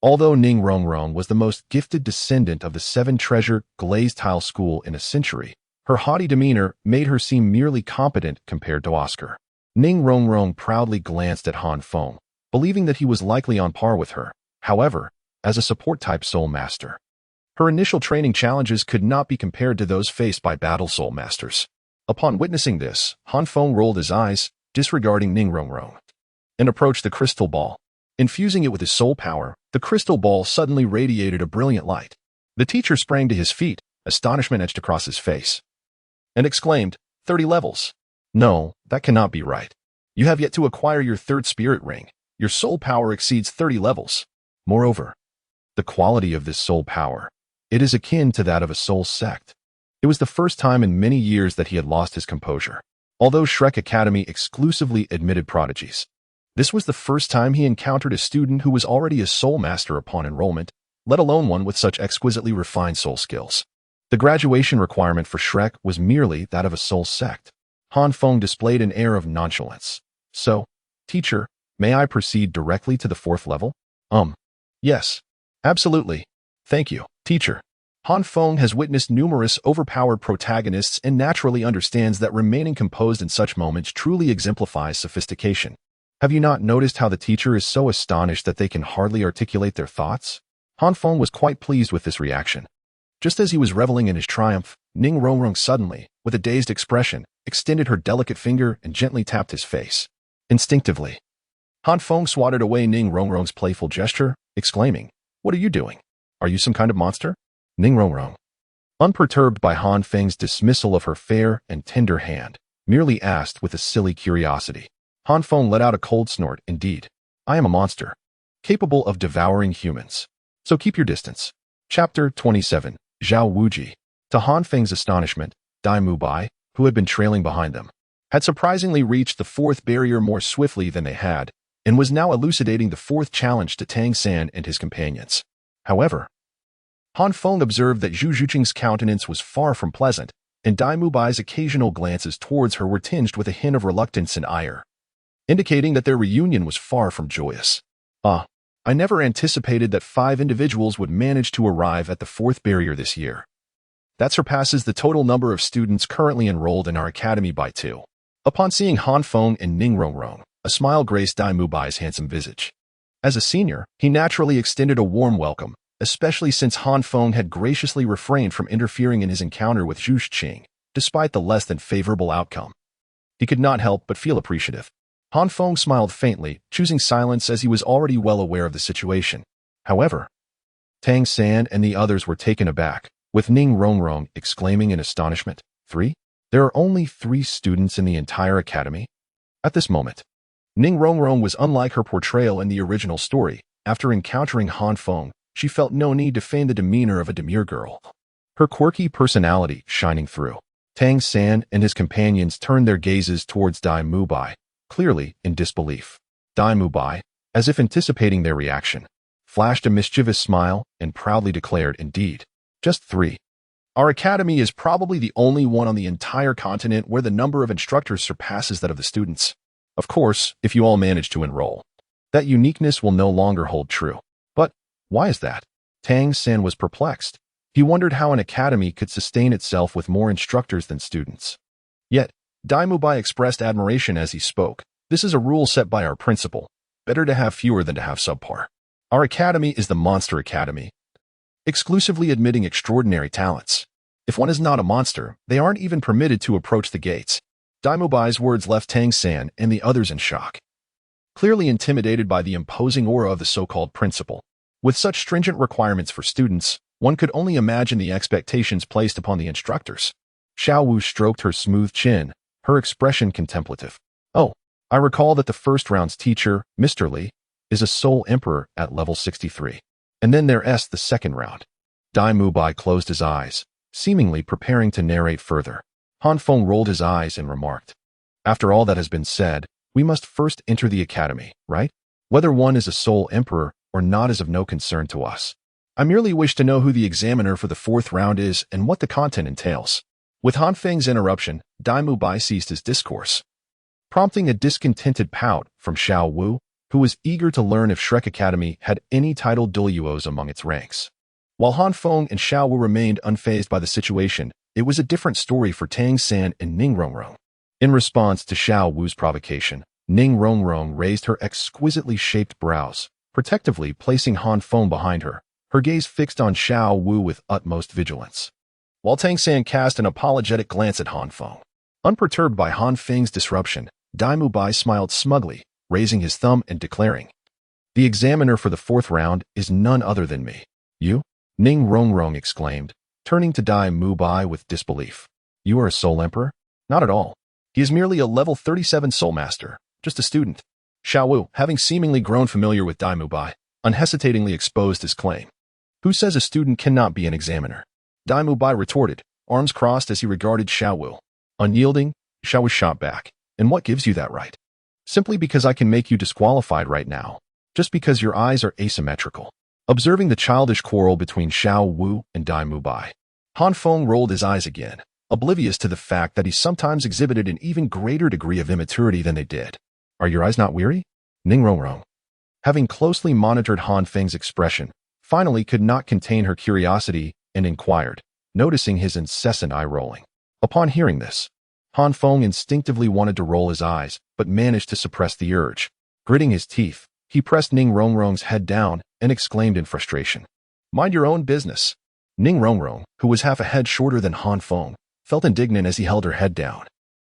Although Ning Rongrong was the most gifted descendant of the 7-treasure glazed tile school in a century, her haughty demeanor made her seem merely competent compared to Oscar. Ning Rongrong proudly glanced at Han Feng, believing that he was likely on par with her. However, as a support-type soul master, her initial training challenges could not be compared to those faced by battle soul masters. Upon witnessing this, Han Feng rolled his eyes, disregarding Ning Rongrong, and approached the crystal ball. Infusing it with his soul power, the crystal ball suddenly radiated a brilliant light. The teacher sprang to his feet, astonishment etched across his face, and exclaimed, 30 levels. No, that cannot be right. You have yet to acquire your 3rd spirit ring. Your soul power exceeds 30 levels. Moreover, The quality of this soul power. It is akin to that of a soul sect. It was the first time in many years that he had lost his composure. Although Shrek Academy exclusively admitted prodigies, this was the first time he encountered a student who was already a soul master upon enrollment, let alone one with such exquisitely refined soul skills. The graduation requirement for Shrek was merely that of a soul sect. Han Feng displayed an air of nonchalance. So, teacher, may I proceed directly to the 4th level? Yes. Absolutely. Thank you, teacher. Han Feng has witnessed numerous overpowered protagonists and naturally understands that remaining composed in such moments truly exemplifies sophistication. Have you not noticed how the teacher is so astonished that they can hardly articulate their thoughts? Han Feng was quite pleased with this reaction. Just as he was reveling in his triumph, Ning Rongrong suddenly, with a dazed expression, extended her delicate finger and gently tapped his face. Instinctively, Han Feng swatted away Ning Rongrong's playful gesture, exclaiming, "What are you doing? Are you some kind of monster?" Ning Rongrong, unperturbed by Han Feng's dismissal of her fair and tender hand, merely asked with a silly curiosity. Han Feng let out a cold snort. Indeed, I am a monster, capable of devouring humans. So keep your distance. Chapter 27. Zhao Wuji. To Han Feng's astonishment, Dai Mubai, who had been trailing behind them, had surprisingly reached the 4th barrier more swiftly than they had, and was now elucidating the 4th challenge to Tang San and his companions. However, Han Feng observed that Zhu Zhuqing's countenance was far from pleasant, and Dai Mubai's occasional glances towards her were tinged with a hint of reluctance and ire, indicating that their reunion was far from joyous. I never anticipated that 5 individuals would manage to arrive at the 4th barrier this year. That surpasses the total number of students currently enrolled in our academy by 2. Upon seeing Han Feng and Ning Rongrong, a smile graced Dai Mubai's handsome visage. As a senior, he naturally extended a warm welcome, especially since Han Feng had graciously refrained from interfering in his encounter with Zhu Zhuqing, despite the less than favorable outcome. He could not help but feel appreciative. Han Feng smiled faintly, choosing silence as he was already well aware of the situation. However, Tang San and the others were taken aback, with Ning Rongrong exclaiming in astonishment, 3? There are only 3 students in the entire academy? At this moment, Ning Rongrong was unlike her portrayal in the original story. After encountering Han Feng, she felt no need to feign the demeanor of a demure girl, her quirky personality shining through. Tang San and his companions turned their gazes towards Dai Mubai, clearly in disbelief. Dai Mubai, as if anticipating their reaction, flashed a mischievous smile and proudly declared, "Indeed, just 3. Our academy is probably the only one on the entire continent where the number of instructors surpasses that of the students. Of course, if you all manage to enroll, that uniqueness will no longer hold true. But why is that?" Tang San was perplexed. He wondered how an academy could sustain itself with more instructors than students. Yet, Dai Mubai expressed admiration as he spoke. "This is a rule set by our principal. Better to have fewer than to have subpar. Our academy is the Monster Academy, exclusively admitting extraordinary talents. If one is not a monster, they aren't even permitted to approach the gates." Dai Mubai's words left Tang San and the others in shock, clearly intimidated by the imposing aura of the so-called principal. With such stringent requirements for students, one could only imagine the expectations placed upon the instructors. Xiao Wu stroked her smooth chin, her expression contemplative. "Oh, I recall that the first round's teacher, Mr. Li, is a Soul Emperor at level 63. And then there's the second round." Dai Mubai closed his eyes, seemingly preparing to narrate further. Han Feng rolled his eyes and remarked, "After all that has been said, we must first enter the academy, right? Whether one is a Soul Emperor or not is of no concern to us. I merely wish to know who the examiner for the 4th round is and what the content entails." With Han Feng's interruption, Dai Mubai ceased his discourse, prompting a discontented pout from Xiao Wu, who was eager to learn if Shrek Academy had any titled Douluos among its ranks. While Han Feng and Xiao Wu remained unfazed by the situation, it was a different story for Tang San and Ning Rongrong. In response to Xiao Wu's provocation, Ning Rongrong raised her exquisitely shaped brows, protectively placing Han Feng behind her, her gaze fixed on Xiao Wu with utmost vigilance, while Tang San cast an apologetic glance at Han Feng. Unperturbed by Han Feng's disruption, Dai Mubai smiled smugly, raising his thumb and declaring, "The examiner for the 4th round is none other than me." "You?" Ning Rongrong exclaimed, turning to Dai Mubai with disbelief. "You are a Soul Emperor?" "Not at all. He is merely a level 37 Soul Master, just a student." Xiao Wu, having seemingly grown familiar with Dai Mubai, unhesitatingly exposed his claim. Who says a student cannot be an examiner? Daimu Bai retorted, arms crossed as he regarded Xiaowu. Unyielding, Xiaowu shot back. And what gives you that right? Simply because I can make you disqualified right now. Just because your eyes are asymmetrical. Observing the childish quarrel between Xiaowu and Daimu Bai, Han Feng rolled his eyes again, oblivious to the fact that he sometimes exhibited an even greater degree of immaturity than they did. Are your eyes not weary? Ning Rongrong, having closely monitored Han Feng's expression, finally could not contain her curiosity and inquired, noticing his incessant eye-rolling. Upon hearing this, Han Feng instinctively wanted to roll his eyes, but managed to suppress the urge. Gritting his teeth, he pressed Ning Rongrong's head down and exclaimed in frustration, "Mind your own business." Ning Rongrong, who was half a head shorter than Han Feng, felt indignant as he held her head down.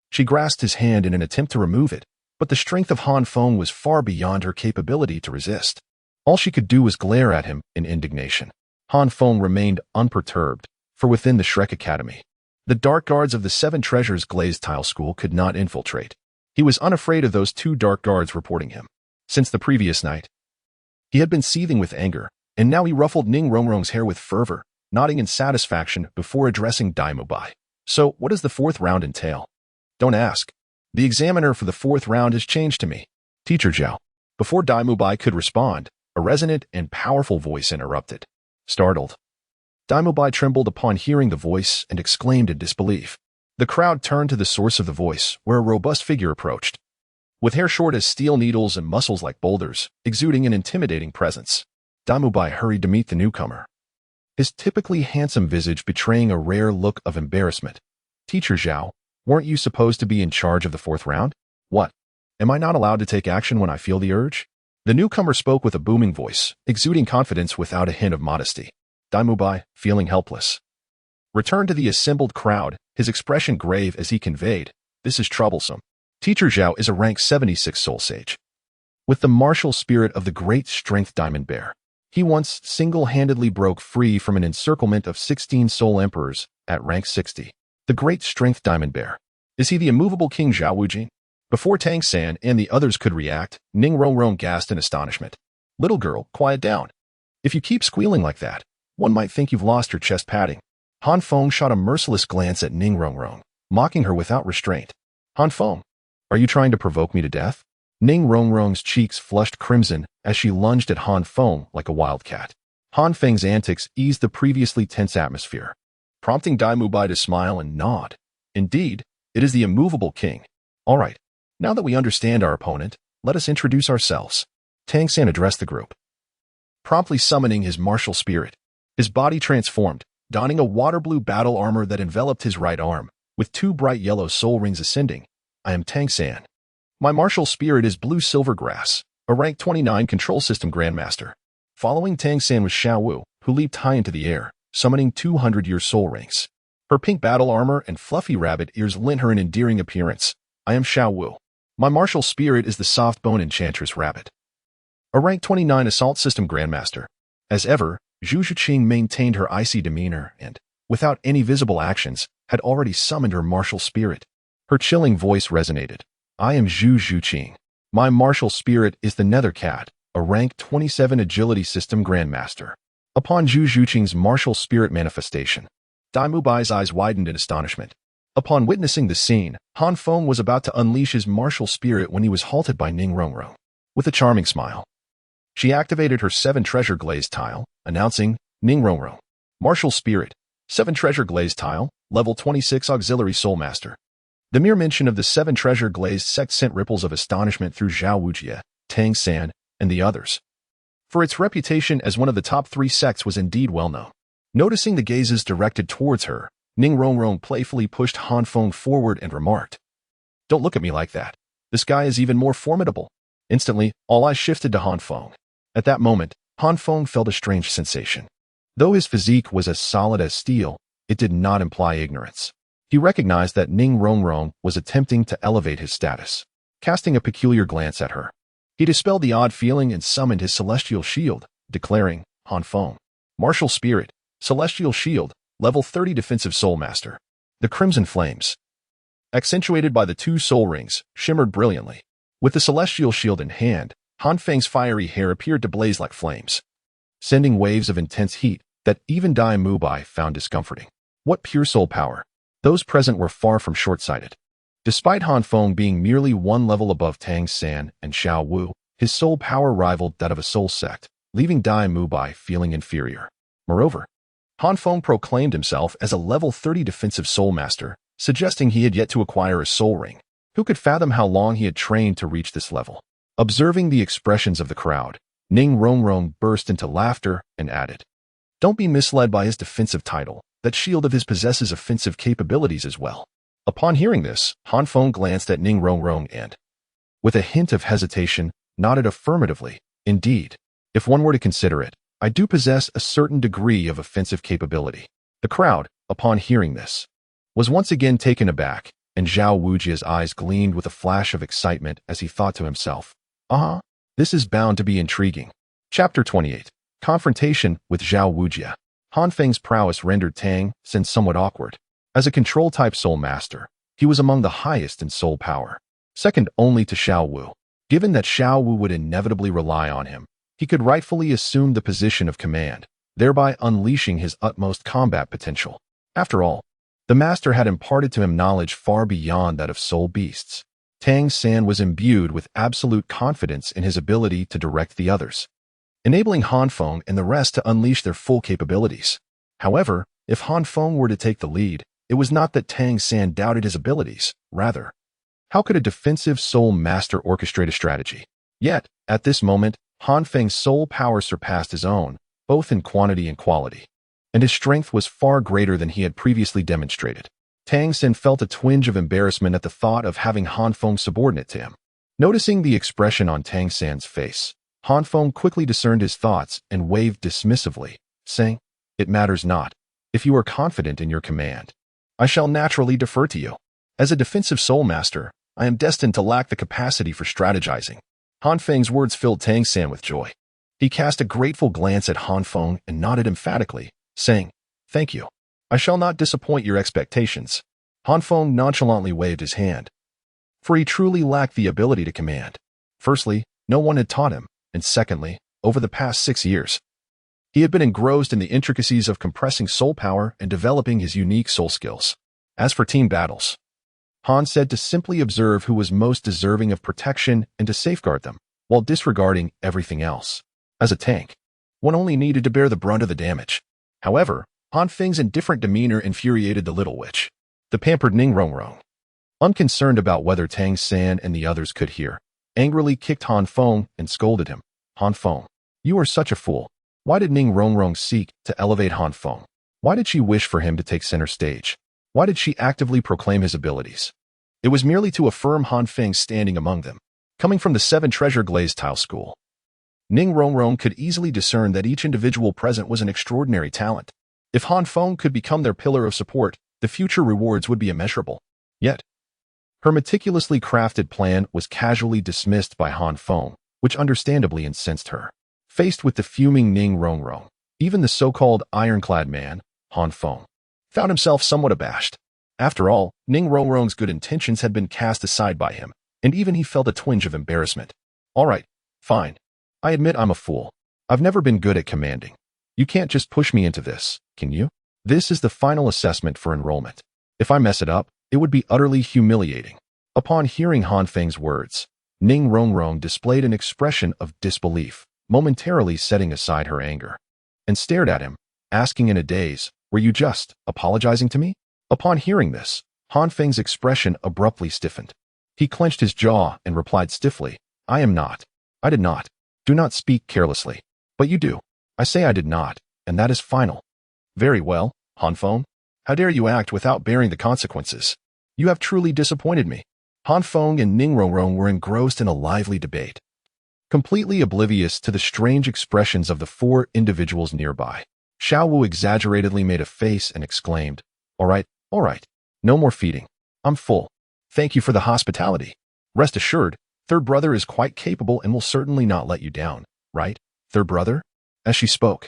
She grasped his hand in an attempt to remove it, but the strength of Han Feng was far beyond her capability to resist. All she could do was glare at him in indignation. Han Feng remained unperturbed, for within the Shrek Academy, the dark guards of the Seven Treasures glazed tile school could not infiltrate. He was unafraid of those two dark guards reporting him. Since the previous night, he had been seething with anger, and now he ruffled Ning Rongrong's hair with fervor, nodding in satisfaction before addressing Daimu Bai. So, what does the fourth round entail? Don't ask. The examiner for the fourth round has changed to me. Teacher Zhao. Before Daimu Bai could respond, a resonant and powerful voice interrupted. Startled, Daimu Bai trembled upon hearing the voice and exclaimed in disbelief. The crowd turned to the source of the voice, where a robust figure approached. With hair short as steel needles and muscles like boulders, exuding an intimidating presence, Daimu Bai hurried to meet the newcomer, his typically handsome visage betraying a rare look of embarrassment. Teacher Zhao, weren't you supposed to be in charge of the fourth round? What? Am I not allowed to take action when I feel the urge? The newcomer spoke with a booming voice, exuding confidence without a hint of modesty. Daimu Bai, feeling helpless, returned to the assembled crowd, his expression grave as he conveyed, "This is troublesome." Teacher Zhao is a rank 76 soul sage, with the martial spirit of the great strength diamond bear. He once single-handedly broke free from an encirclement of 16 soul emperors at rank 60. The great strength diamond bear. Is he the immovable King Zhao Wujing? Before Tang San and the others could react, Ning Rongrong gasped in astonishment. Little girl, quiet down. If you keep squealing like that, one might think you've lost your chest padding. Han Feng shot a merciless glance at Ning Rongrong, mocking her without restraint. Han Feng, are you trying to provoke me to death? Ning Rongrong's cheeks flushed crimson as she lunged at Han Feng like a wildcat. Han Feng's antics eased the previously tense atmosphere, prompting Daimu Bai to smile and nod. Indeed, it is the immovable king. All right, now that we understand our opponent, let us introduce ourselves. Tang San addressed the group, promptly summoning his martial spirit. His body transformed, donning a water-blue battle armor that enveloped his right arm, with two bright yellow soul rings ascending. I am Tang San. My martial spirit is Blue Silvergrass, a rank 29 control system grandmaster. Following Tang San was Xiaowu, who leaped high into the air, summoning 200-year soul rings. Her pink battle armor and fluffy rabbit ears lent her an endearing appearance. I am Xiaowu. My martial spirit is the soft-bone enchantress rabbit, a rank 29 assault system grandmaster. As ever, Zhu Zhuqing maintained her icy demeanor and, without any visible actions, had already summoned her martial spirit. Her chilling voice resonated. I am Zhu Zhuqing. My martial spirit is the Nether Cat, a rank 27 agility system grandmaster. Upon Zhu Zhuqing's martial spirit manifestation, Daimu Bai's eyes widened in astonishment. Upon witnessing the scene, Han Feng was about to unleash his martial spirit when he was halted by Ning Rongrong. With a charming smile, she activated her 7 treasure glaze tile, announcing, Ning Rongrong. Martial Spirit, 7 treasure glaze tile, level 26 auxiliary soul master. The mere mention of the 7 treasure glazed sect sent ripples of astonishment through Zhao Wujie, Tang San, and the others, for its reputation as one of the top 3 sects was indeed well known. Noticing the gazes directed towards her, Ning Rongrong playfully pushed Han Feng forward and remarked, Don't look at me like that. This guy is even more formidable. Instantly, all eyes shifted to Han Feng. At that moment, Han Feng felt a strange sensation. Though his physique was as solid as steel, it did not imply ignorance. He recognized that Ning Rongrong was attempting to elevate his status. Casting a peculiar glance at her, he dispelled the odd feeling and summoned his celestial shield, declaring, Han Feng. Martial Spirit, Celestial Shield, level 30 defensive soul master. The crimson flames, accentuated by the 2 soul rings, shimmered brilliantly. With the celestial shield in hand, Han Feng's fiery hair appeared to blaze like flames. sending waves of intense heat that even Dai Mubai found discomforting. What pure soul power! Those present were far from short-sighted. Despite Han Feng being merely one level above Tang San and Xiao Wu, his soul power rivaled that of a soul sect, leaving Dai Mubai feeling inferior. Moreover, Han Feng proclaimed himself as a level 30 defensive soul master, suggesting he had yet to acquire a soul ring. Who could fathom how long he had trained to reach this level? Observing the expressions of the crowd, Ning Rongrong burst into laughter and added, "Don't be misled by his defensive title. That shield of his possesses offensive capabilities as well." Upon hearing this, Han Feng glanced at Ning Rongrong and, with a hint of hesitation, nodded affirmatively. "Indeed, if one were to consider it, I do possess a certain degree of offensive capability." The crowd, upon hearing this, was once again taken aback, and Zhao Wujia's eyes gleamed with a flash of excitement as he thought to himself, this is bound to be intriguing. Chapter 28. Confrontation with Zhao Wujia. Han Feng's prowess rendered Tang San somewhat awkward. As a control-type soul master, he was among the highest in soul power, second only to Xiao Wu. Given that Xiao Wu would inevitably rely on him, he could rightfully assume the position of command, thereby unleashing his utmost combat potential. After all, the master had imparted to him knowledge far beyond that of soul beasts. Tang San was imbued with absolute confidence in his ability to direct the others, enabling Han Feng and the rest to unleash their full capabilities. However, if Han Feng were to take the lead, it was not that Tang San doubted his abilities. Rather, how could a defensive soul master orchestrate a strategy? Yet, at this moment, Han Feng's soul power surpassed his own, both in quantity and quality, and his strength was far greater than he had previously demonstrated. Tang San felt a twinge of embarrassment at the thought of having Han Feng subordinate to him. Noticing the expression on Tang San's face, Han Feng quickly discerned his thoughts and waved dismissively, saying, "It matters not. If you are confident in your command, I shall naturally defer to you. As a defensive soul master, I am destined to lack the capacity for strategizing." Han Feng's words filled Tang San with joy. He cast a grateful glance at Han Feng and nodded emphatically, saying, "Thank you. I shall not disappoint your expectations." Han Feng nonchalantly waved his hand, for he truly lacked the ability to command. Firstly, no one had taught him, and secondly, over the past 6 years, he had been engrossed in the intricacies of compressing soul power and developing his unique soul skills. As for team battles, Han said to simply observe who was most deserving of protection and to safeguard them, while disregarding everything else. As a tank, one only needed to bear the brunt of the damage. However, Han Feng's indifferent demeanor infuriated the little witch, the pampered Ning Rongrong. Unconcerned about whether Tang San and the others could hear, angrily kicked Han Feng and scolded him. "Han Feng, you are such a fool. Why did Ning Rongrong seek to elevate Han Feng? Why did she wish for him to take center stage? Why did she actively proclaim his abilities? It was merely to affirm Han Feng's standing among them." Coming from the 7 Treasure Glazed Tile School, Ning Rongrong could easily discern that each individual present was an extraordinary talent. If Han Feng could become their pillar of support, the future rewards would be immeasurable. Yet, her meticulously crafted plan was casually dismissed by Han Feng, which understandably incensed her. Faced with the fuming Ning Rongrong, even the so-called ironclad man, Han Feng, found himself somewhat abashed. After all, Ning Rongrong's good intentions had been cast aside by him, and even he felt a twinge of embarrassment. "All right, fine. I admit I'm a fool. I've never been good at commanding. You can't just push me into this, can you? This is the final assessment for enrollment. If I mess it up, it would be utterly humiliating." Upon hearing Han Feng's words, Ning Rongrong displayed an expression of disbelief, momentarily setting aside her anger, and stared at him, asking in a daze, "Were you just apologizing to me?" Upon hearing this, Han Feng's expression abruptly stiffened. He clenched his jaw and replied stiffly, "I am not. I did not. Do not speak carelessly." "But you do." "I say I did not, and that is final." "Very well, Han Feng. How dare you act without bearing the consequences? You have truly disappointed me." Han Feng and Ning Rongrong were engrossed in a lively debate, completely oblivious to the strange expressions of the 4 individuals nearby. Xiao Wu exaggeratedly made a face and exclaimed, all right, no more feeding. I'm full. Thank you for the hospitality. Rest assured, Third Brother is quite capable and will certainly not let you down, right, Third Brother?" As she spoke,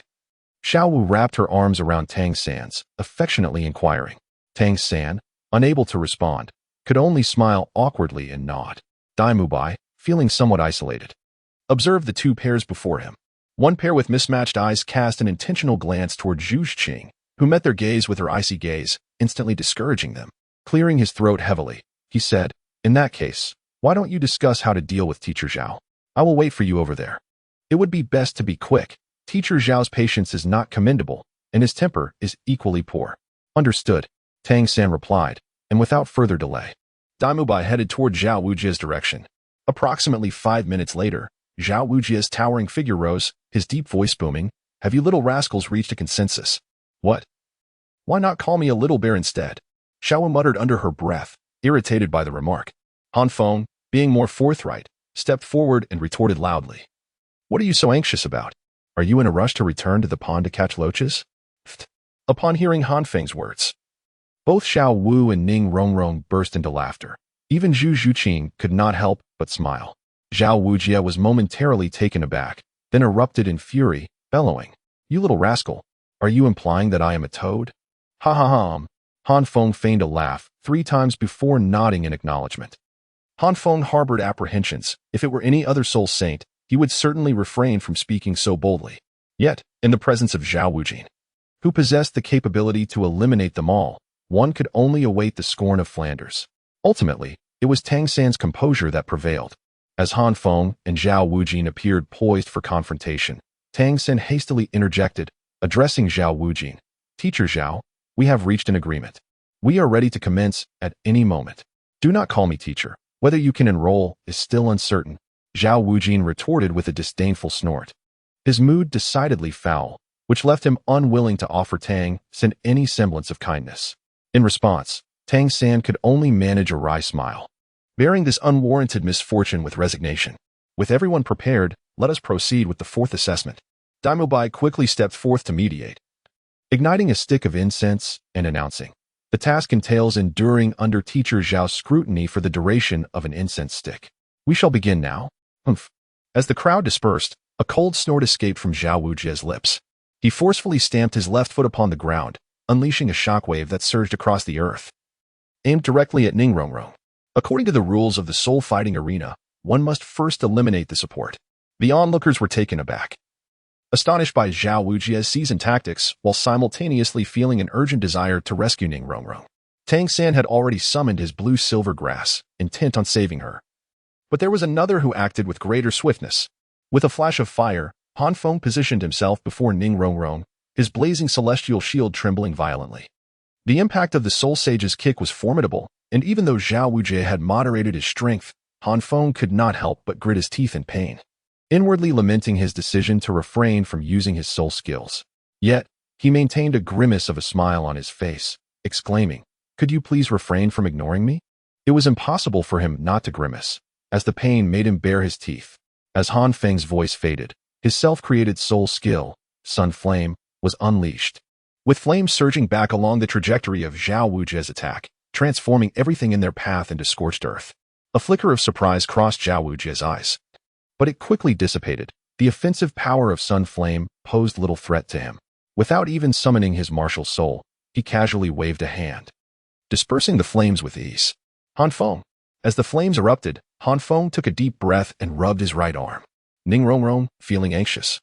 Xiao Wu wrapped her arms around Tang San's, affectionately inquiring. Tang San, unable to respond, could only smile awkwardly and nod. Dai Mubai, feeling somewhat isolated, observed the 2 pairs before him. One pair with mismatched eyes cast an intentional glance toward Zhu Qing, who met their gaze with her icy gaze, instantly discouraging them. Clearing his throat heavily, he said, "In that case, why don't you discuss how to deal with Teacher Zhao? I will wait for you over there." It would be best to be quick. Teacher Zhao's patience is not commendable, and his temper is equally poor. Understood, Tang San replied, and without further delay, Daimubai headed toward Zhao Wujia's direction. Approximately 5 minutes later, Zhao Wujia's towering figure rose, his deep voice booming, "Have you little rascals reached a consensus?" "What? Why not call me a little bear instead?" Xiao muttered under her breath, irritated by the remark. Han Feng, being more forthright, stepped forward and retorted loudly. "What are you so anxious about? Are you in a rush to return to the pond to catch loaches?" Upon hearing Han Feng's words, both Xiao Wu and Ning Rongrong burst into laughter. Even Zhu Zhuqing could not help but smile. Zhao Wujia was momentarily taken aback, then erupted in fury, bellowing, "You little rascal, are you implying that I am a toad?" "Ha ha ha." Han Feng feigned a laugh 3 times before nodding in acknowledgement. Han Feng harbored apprehensions. If it were any other soul saint, he would certainly refrain from speaking so boldly. Yet, in the presence of Zhao Wujin, who possessed the capability to eliminate them all, one could only await the scorn of Flanders. Ultimately, it was Tang San's composure that prevailed. As Han Feng and Zhao Wujin appeared poised for confrontation, Tang San hastily interjected, addressing Zhao Wujin, "Teacher Zhao, we have reached an agreement. We are ready to commence at any moment. Do not call me teacher. Whether you can enroll is still uncertain." Zhao Wujin retorted with a disdainful snort. His mood decidedly foul, which left him unwilling to offer Tang San any semblance of kindness. In response, Tang San could only manage a wry smile, bearing this unwarranted misfortune with resignation. "With everyone prepared, let us proceed with the 4th assessment." Daimubai quickly stepped forth to mediate, igniting a stick of incense and announcing, "The task entails enduring under Teacher Zhao's scrutiny for the duration of an incense stick. We shall begin now." Humph. As the crowd dispersed, a cold snort escaped from Zhao Wujia's lips. He forcefully stamped his left foot upon the ground, unleashing a shockwave that surged across the earth, aimed directly at Ning Rongrong. According to the rules of the soul fighting arena, one must first eliminate the support. The onlookers were taken aback, astonished by Zhao Wujia's seasoned tactics, while simultaneously feeling an urgent desire to rescue Ning Rongrong. Tang San had already summoned his blue-silver grass, intent on saving her. But there was another who acted with greater swiftness. With a flash of fire, Han Feng positioned himself before Ning Rongrong, his blazing celestial shield trembling violently. The impact of the Soul Sage's kick was formidable, and even though Zhao Wujia had moderated his strength, Han Feng could not help but grit his teeth in pain, inwardly lamenting his decision to refrain from using his soul skills. Yet, he maintained a grimace of a smile on his face, exclaiming, "Could you please refrain from ignoring me?" It was impossible for him not to grimace, as the pain made him bare his teeth. As Han Feng's voice faded, his self-created soul skill, Sun Flame, was unleashed, with flames surging back along the trajectory of Zhao Wujia's attack, transforming everything in their path into scorched earth. A flicker of surprise crossed Zhao Wujia's eyes, but it quickly dissipated. The offensive power of Sun Flame posed little threat to him. Without even summoning his martial soul, he casually waved a hand, dispersing the flames with ease. Han Feng. As the flames erupted, Han Feng took a deep breath and rubbed his right arm. Ning Rongrong, feeling anxious,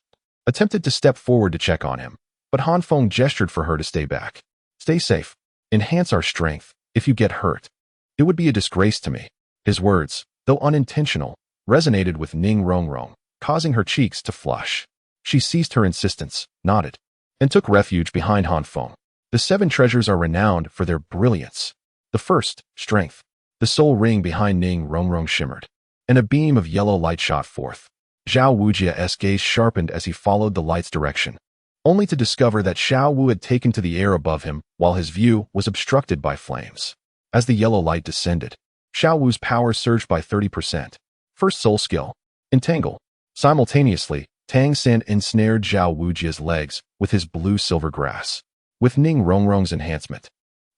attempted to step forward to check on him, but Han Feng gestured for her to stay back. "Stay safe. Enhance our strength. If you get hurt, it would be a disgrace to me." His words, though unintentional, resonated with Ning Rongrong, causing her cheeks to flush. She ceased her insistence, nodded, and took refuge behind Han Feng. The 7 treasures are renowned for their brilliance. The first, strength. The soul ring behind Ning Rongrong shimmered, and a beam of yellow light shot forth. Zhao Wujia's gaze sharpened as he followed the light's direction, only to discover that Xiao Wu had taken to the air above him while his view was obstructed by flames. As the yellow light descended, Xiao Wu's power surged by 30%. First soul skill, Entangle. Simultaneously, Tang San ensnared Zhao Wujia's legs with his blue-silver grass. With Ning Rongrong's enhancement,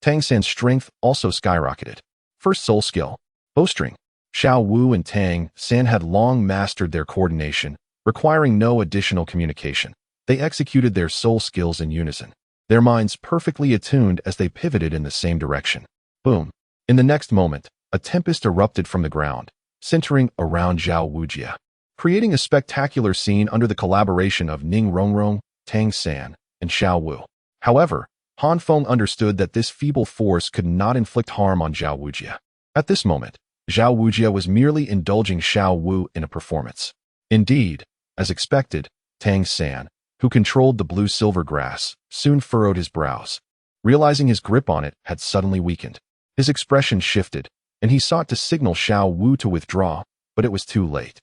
Tang San's strength also skyrocketed. First soul skill, Bowstring. Xiao Wu and Tang San had long mastered their coordination, requiring no additional communication. They executed their soul skills in unison, their minds perfectly attuned as they pivoted in the same direction. Boom. In the next moment, a tempest erupted from the ground, centering around Zhao Wujia. creating a spectacular scene under the collaboration of Ning Rongrong, Tang San, and Xiao Wu. However, Han Feng understood that this feeble force could not inflict harm on Zhao Wujia. At this moment, Zhao Wujia was merely indulging Xiao Wu in a performance. Indeed, as expected, Tang San, who controlled the blue-silver grass, soon furrowed his brows. Realizing his grip on it had suddenly weakened, his expression shifted, and he sought to signal Xiao Wu to withdraw, but it was too late.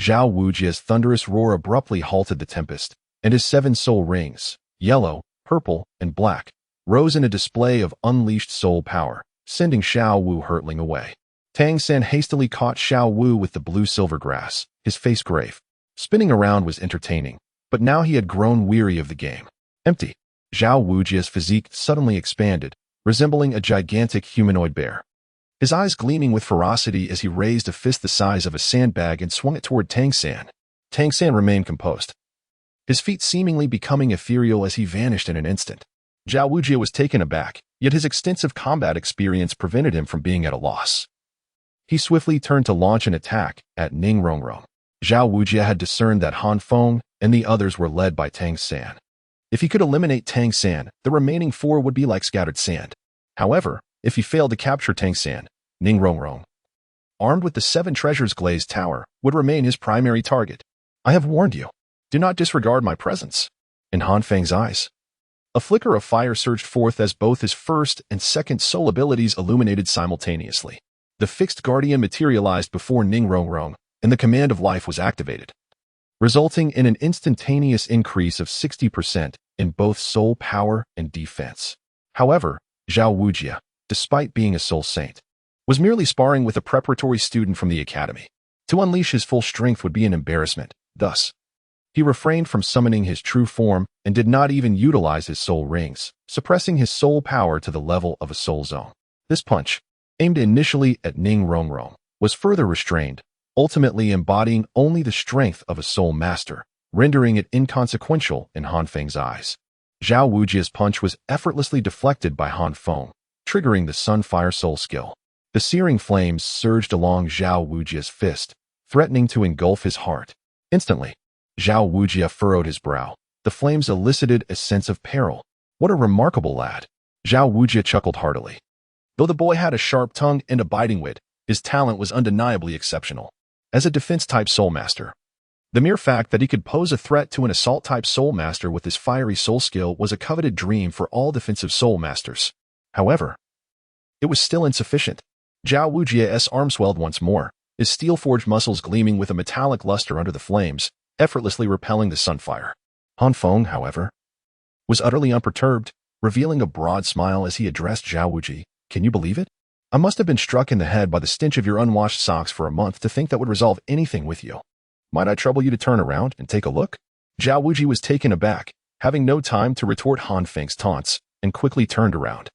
Zhao Wujia's thunderous roar abruptly halted the tempest, and his 7 soul rings, yellow, purple, and black, rose in a display of unleashed soul power, sending Xiao Wu hurtling away. Tang San hastily caught Xiao Wu with the blue-silver grass, his face grave. Spinning around was entertaining, but now he had grown weary of the game. Empty. Zhao Wujia's physique suddenly expanded, resembling a gigantic humanoid bear. His eyes gleaming with ferocity as he raised a fist the size of a sandbag and swung it toward Tang San. Tang San remained composed, his feet seemingly becoming ethereal as he vanished in an instant. Zhao Wujia was taken aback, yet his extensive combat experience prevented him from being at a loss. He swiftly turned to launch an attack at Ning Rongrong. Zhao Wujia had discerned that Han Feng and the others were led by Tang San. If he could eliminate Tang San, the remaining 4 would be like scattered sand. However, if he failed to capture Tang San, Ning Rongrong, armed with the 7 treasures glazed tower, would remain his primary target. I have warned you. Do not disregard my presence. In Han Feng's eyes, a flicker of fire surged forth as both his first and second soul abilities illuminated simultaneously. The fixed guardian materialized before Ning Rongrong, and the command of life was activated, resulting in an instantaneous increase of 60% in both soul power and defense. However, Zhao Wujia, despite being a soul saint, was merely sparring with a preparatory student from the academy. To unleash his full strength would be an embarrassment. Thus, he refrained from summoning his true form and did not even utilize his soul rings, suppressing his soul power to the level of a soul zone. This punch, aimed initially at Ning Rongrong, was further restrained, ultimately embodying only the strength of a soul master, rendering it inconsequential in Han Feng's eyes. Zhao Wujia's punch was effortlessly deflected by Han Feng, triggering the Sunfire Soul skill. The searing flames surged along Zhao Wujia's fist, threatening to engulf his heart. Instantly, Zhao Wujia furrowed his brow. The flames elicited a sense of peril. What a remarkable lad. Zhao Wujia chuckled heartily. Though the boy had a sharp tongue and a biting wit, his talent was undeniably exceptional. As a defense-type soul master, the mere fact that he could pose a threat to an assault-type soul master with his fiery soul skill was a coveted dream for all defensive soul masters. However, it was still insufficient. Zhao Wujia's arm swelled once more, his steel-forged muscles gleaming with a metallic luster under the flames, effortlessly repelling the sunfire. Han Feng, however, was utterly unperturbed, revealing a broad smile as he addressed Zhao Wuji. Can you believe it? I must have been struck in the head by the stench of your unwashed socks for a month to think that would resolve anything with you. Might I trouble you to turn around and take a look? Zhao Wuji was taken aback, having no time to retort Han Feng's taunts, and quickly turned around,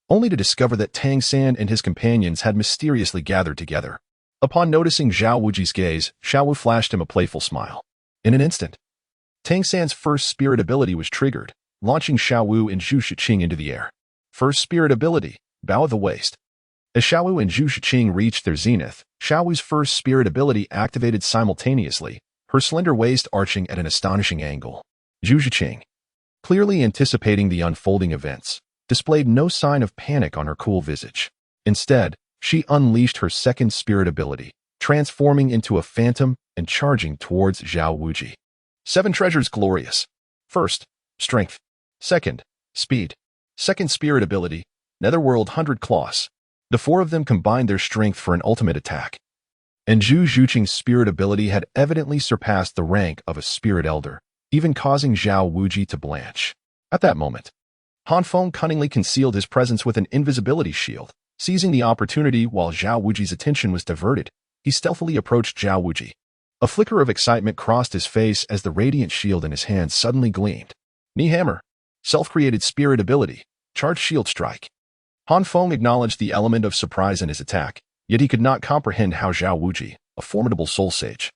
only to discover that Tang San and his companions had mysteriously gathered together. Upon noticing Zhao Wuji's gaze, Xiao Wu flashed him a playful smile. In an instant, Tang San's first spirit ability was triggered, launching Xiao Wu and Zhu Shiqing into the air. First spirit ability, Bow of the Waist. As Xiao Wu and Zhu Shiqing reached their zenith, Xiao Wu's first spirit ability activated simultaneously, her slender waist arching at an astonishing angle. Zhu Shiqing, clearly anticipating the unfolding events, displayed no sign of panic on her cool visage. Instead, she unleashed her second spirit ability, transforming into a phantom and charging towards Zhao Wuji. 7 treasures glorious. First, strength. Second, speed. Second spirit ability, Netherworld 100 Claws. The 4 of them combined their strength for an ultimate attack. And Zhu Zhuqing's spirit ability had evidently surpassed the rank of a spirit elder, even causing Zhao Wuji to blanch. At that moment, Han Feng cunningly concealed his presence with an invisibility shield. Seizing the opportunity while Zhao Wuji's attention was diverted, he stealthily approached Zhao Wuji. A flicker of excitement crossed his face as the radiant shield in his hand suddenly gleamed. Knee hammer. Self-created spirit ability. Charged shield strike. Han Feng acknowledged the element of surprise in his attack, yet he could not comprehend how Zhao Wuji, a formidable soul sage,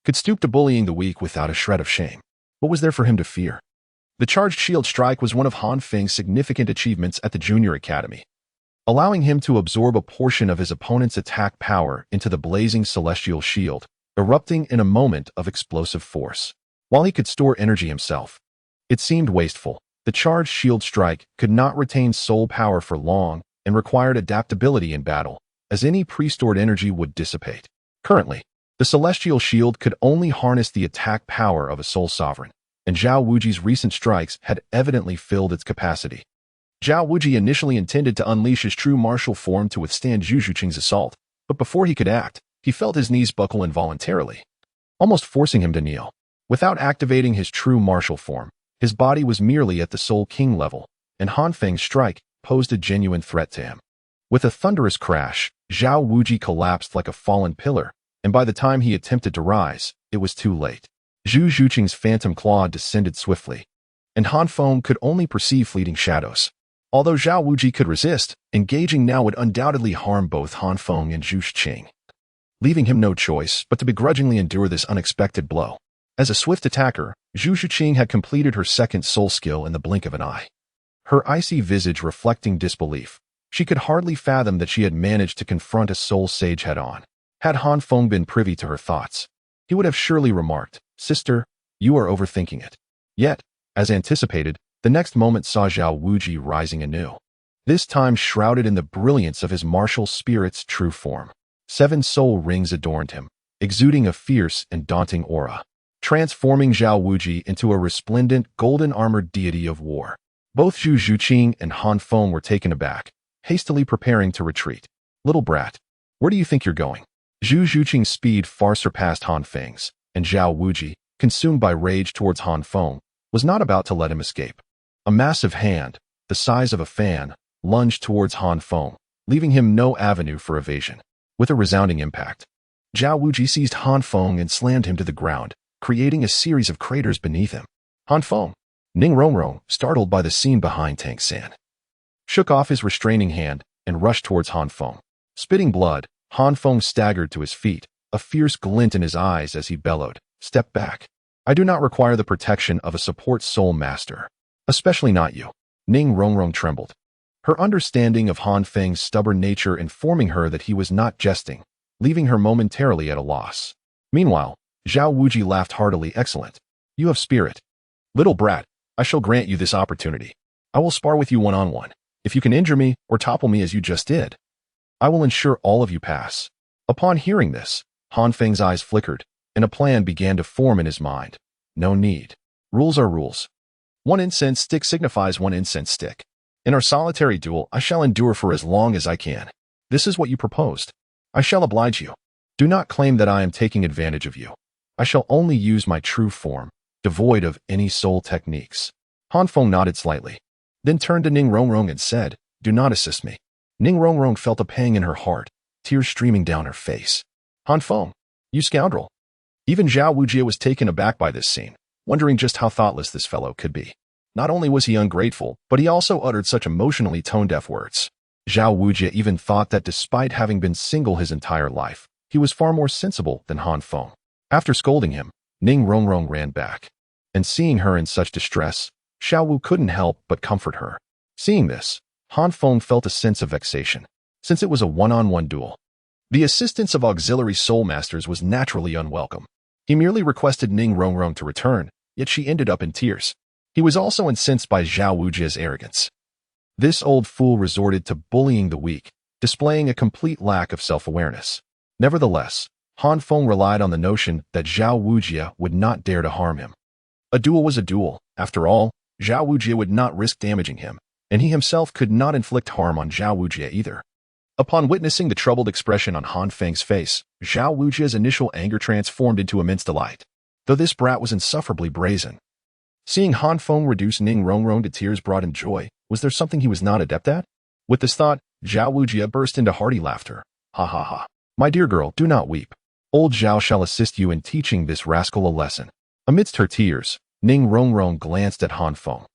could stoop to bullying the weak without a shred of shame. What was there for him to fear? The charged shield strike was one of Han Feng's significant achievements at the Junior Academy, allowing him to absorb a portion of his opponent's attack power into the blazing celestial shield, erupting in a moment of explosive force. While he could store energy himself, it seemed wasteful. The charged shield strike could not retain soul power for long and required adaptability in battle, as any pre-stored energy would dissipate. Currently, the celestial shield could only harness the attack power of a soul sovereign, and Zhao Wuji's recent strikes had evidently filled its capacity. Zhao Wuji initially intended to unleash his true martial form to withstand Zhu Zhuqing's assault, but before he could act, he felt his knees buckle involuntarily, almost forcing him to kneel. Without activating his true martial form, his body was merely at the Soul King level, and Han Feng's strike posed a genuine threat to him. With a thunderous crash, Zhao Wuji collapsed like a fallen pillar, and by the time he attempted to rise, it was too late. Zhu Zhuqing's phantom claw descended swiftly, and Han Feng could only perceive fleeting shadows. Although Zhao Wuji could resist, engaging now would undoubtedly harm both Han Feng and Zhu Zhuqing, leaving him no choice but to begrudgingly endure this unexpected blow. As a swift attacker, Zhu Zhuqing had completed her second soul skill in the blink of an eye. Her icy visage reflecting disbelief, she could hardly fathom that she had managed to confront a soul sage head-on. Had Han Feng been privy to her thoughts, he would have surely remarked, "Sister, you are overthinking it." Yet, as anticipated, the next moment saw Zhao Wuji rising anew, this time shrouded in the brilliance of his martial spirit's true form. 7 soul rings adorned him, exuding a fierce and daunting aura, transforming Zhao Wuji into a resplendent, golden-armored deity of war. Both Zhu Zhuqing and Han Feng were taken aback, hastily preparing to retreat. "Little brat, where do you think you're going?" Zhu Zhuqing's speed far surpassed Han Feng's, and Zhao Wuji, consumed by rage towards Han Feng, was not about to let him escape. A massive hand, the size of a fan, lunged towards Han Feng, leaving him no avenue for evasion. With a resounding impact, Zhao Wuji seized Han Feng and slammed him to the ground, creating a series of craters beneath him. Han Feng, Ning Rongrong, startled by the scene behind Tang San, shook off his restraining hand and rushed towards Han Feng. Spitting blood, Han Feng staggered to his feet, a fierce glint in his eyes as he bellowed, "Step back. I do not require the protection of a support soul master. Especially not you." Ning Rongrong trembled, her understanding of Han Feng's stubborn nature informing her that he was not jesting, leaving her momentarily at a loss. Meanwhile, Zhao Wuji laughed heartily. "Excellent. You have spirit. Little brat, I shall grant you this opportunity. I will spar with you one-on-one. If you can injure me or topple me as you just did, I will ensure all of you pass." Upon hearing this, Han Feng's eyes flickered, and a plan began to form in his mind. No need. Rules are rules. One incense stick signifies one incense stick. In our solitary duel, I shall endure for as long as I can. This is what you proposed. I shall oblige you. Do not claim that I am taking advantage of you. I shall only use my true form, devoid of any soul techniques. Han Feng nodded slightly, then turned to Ning Rongrong and said, "Do not assist me." Ning Rongrong felt a pang in her heart, tears streaming down her face. "Han Feng, you scoundrel." Even Zhao Wuji was taken aback by this scene, wondering just how thoughtless this fellow could be. Not only was he ungrateful, but he also uttered such emotionally tone-deaf words. Zhao Wuji even thought that despite having been single his entire life, he was far more sensible than Han Feng. After scolding him, Ning Rongrong ran back, and seeing her in such distress, Xiao Wu couldn't help but comfort her. Seeing this, Han Feng felt a sense of vexation, since it was a one-on-one duel. The assistance of auxiliary soul masters was naturally unwelcome. He merely requested Ning Rongrong to return, yet she ended up in tears. He was also incensed by Zhao Wuji's arrogance. This old fool resorted to bullying the weak, displaying a complete lack of self-awareness. Nevertheless, Han Feng relied on the notion that Zhao Wuji would not dare to harm him. A duel was a duel. After all, Zhao Wuji would not risk damaging him, and he himself could not inflict harm on Zhao Wuji either. Upon witnessing the troubled expression on Han Feng's face, Zhao Wuji's initial anger transformed into immense delight, though this brat was insufferably brazen. Seeing Han Feng reduce Ning Rongrong to tears brought him joy. Was there something he was not adept at? With this thought, Zhao Wuji burst into hearty laughter. "Ha ha ha. My dear girl, do not weep. Old Zhao shall assist you in teaching this rascal a lesson." Amidst her tears, Ning Rongrong glanced at Han Feng.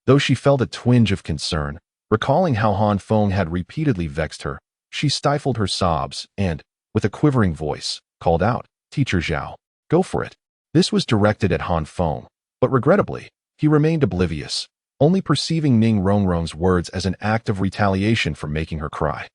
Though she felt a twinge of concern, recalling how Han Feng had repeatedly vexed her, she stifled her sobs and, with a quivering voice, called out, "Teacher Zhao, go for it." This was directed at Han Feng, but regrettably, he remained oblivious, only perceiving Ning Rongrong's words as an act of retaliation for making her cry.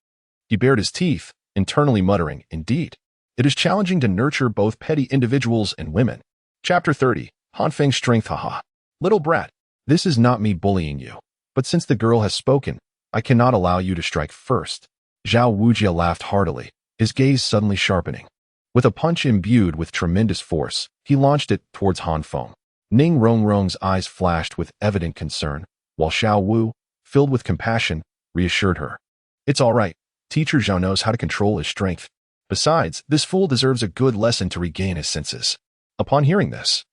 He bared his teeth, internally muttering, "Indeed, It is challenging to nurture both petty individuals and women. Chapter 30. Han Feng's Strength. Haha. Little brat, this is not me bullying you. But since the girl has spoken, I cannot allow you to strike first. Zhao Wujie laughed heartily, his gaze suddenly sharpening. With a punch imbued with tremendous force, he launched it towards Han Feng. Ning Rongrong's eyes flashed with evident concern, while Xiao Wu, filled with compassion, reassured her. It's all right. Teacher Zhao knows how to control his strength. Besides, this fool deserves a good lesson to regain his senses. Upon hearing this,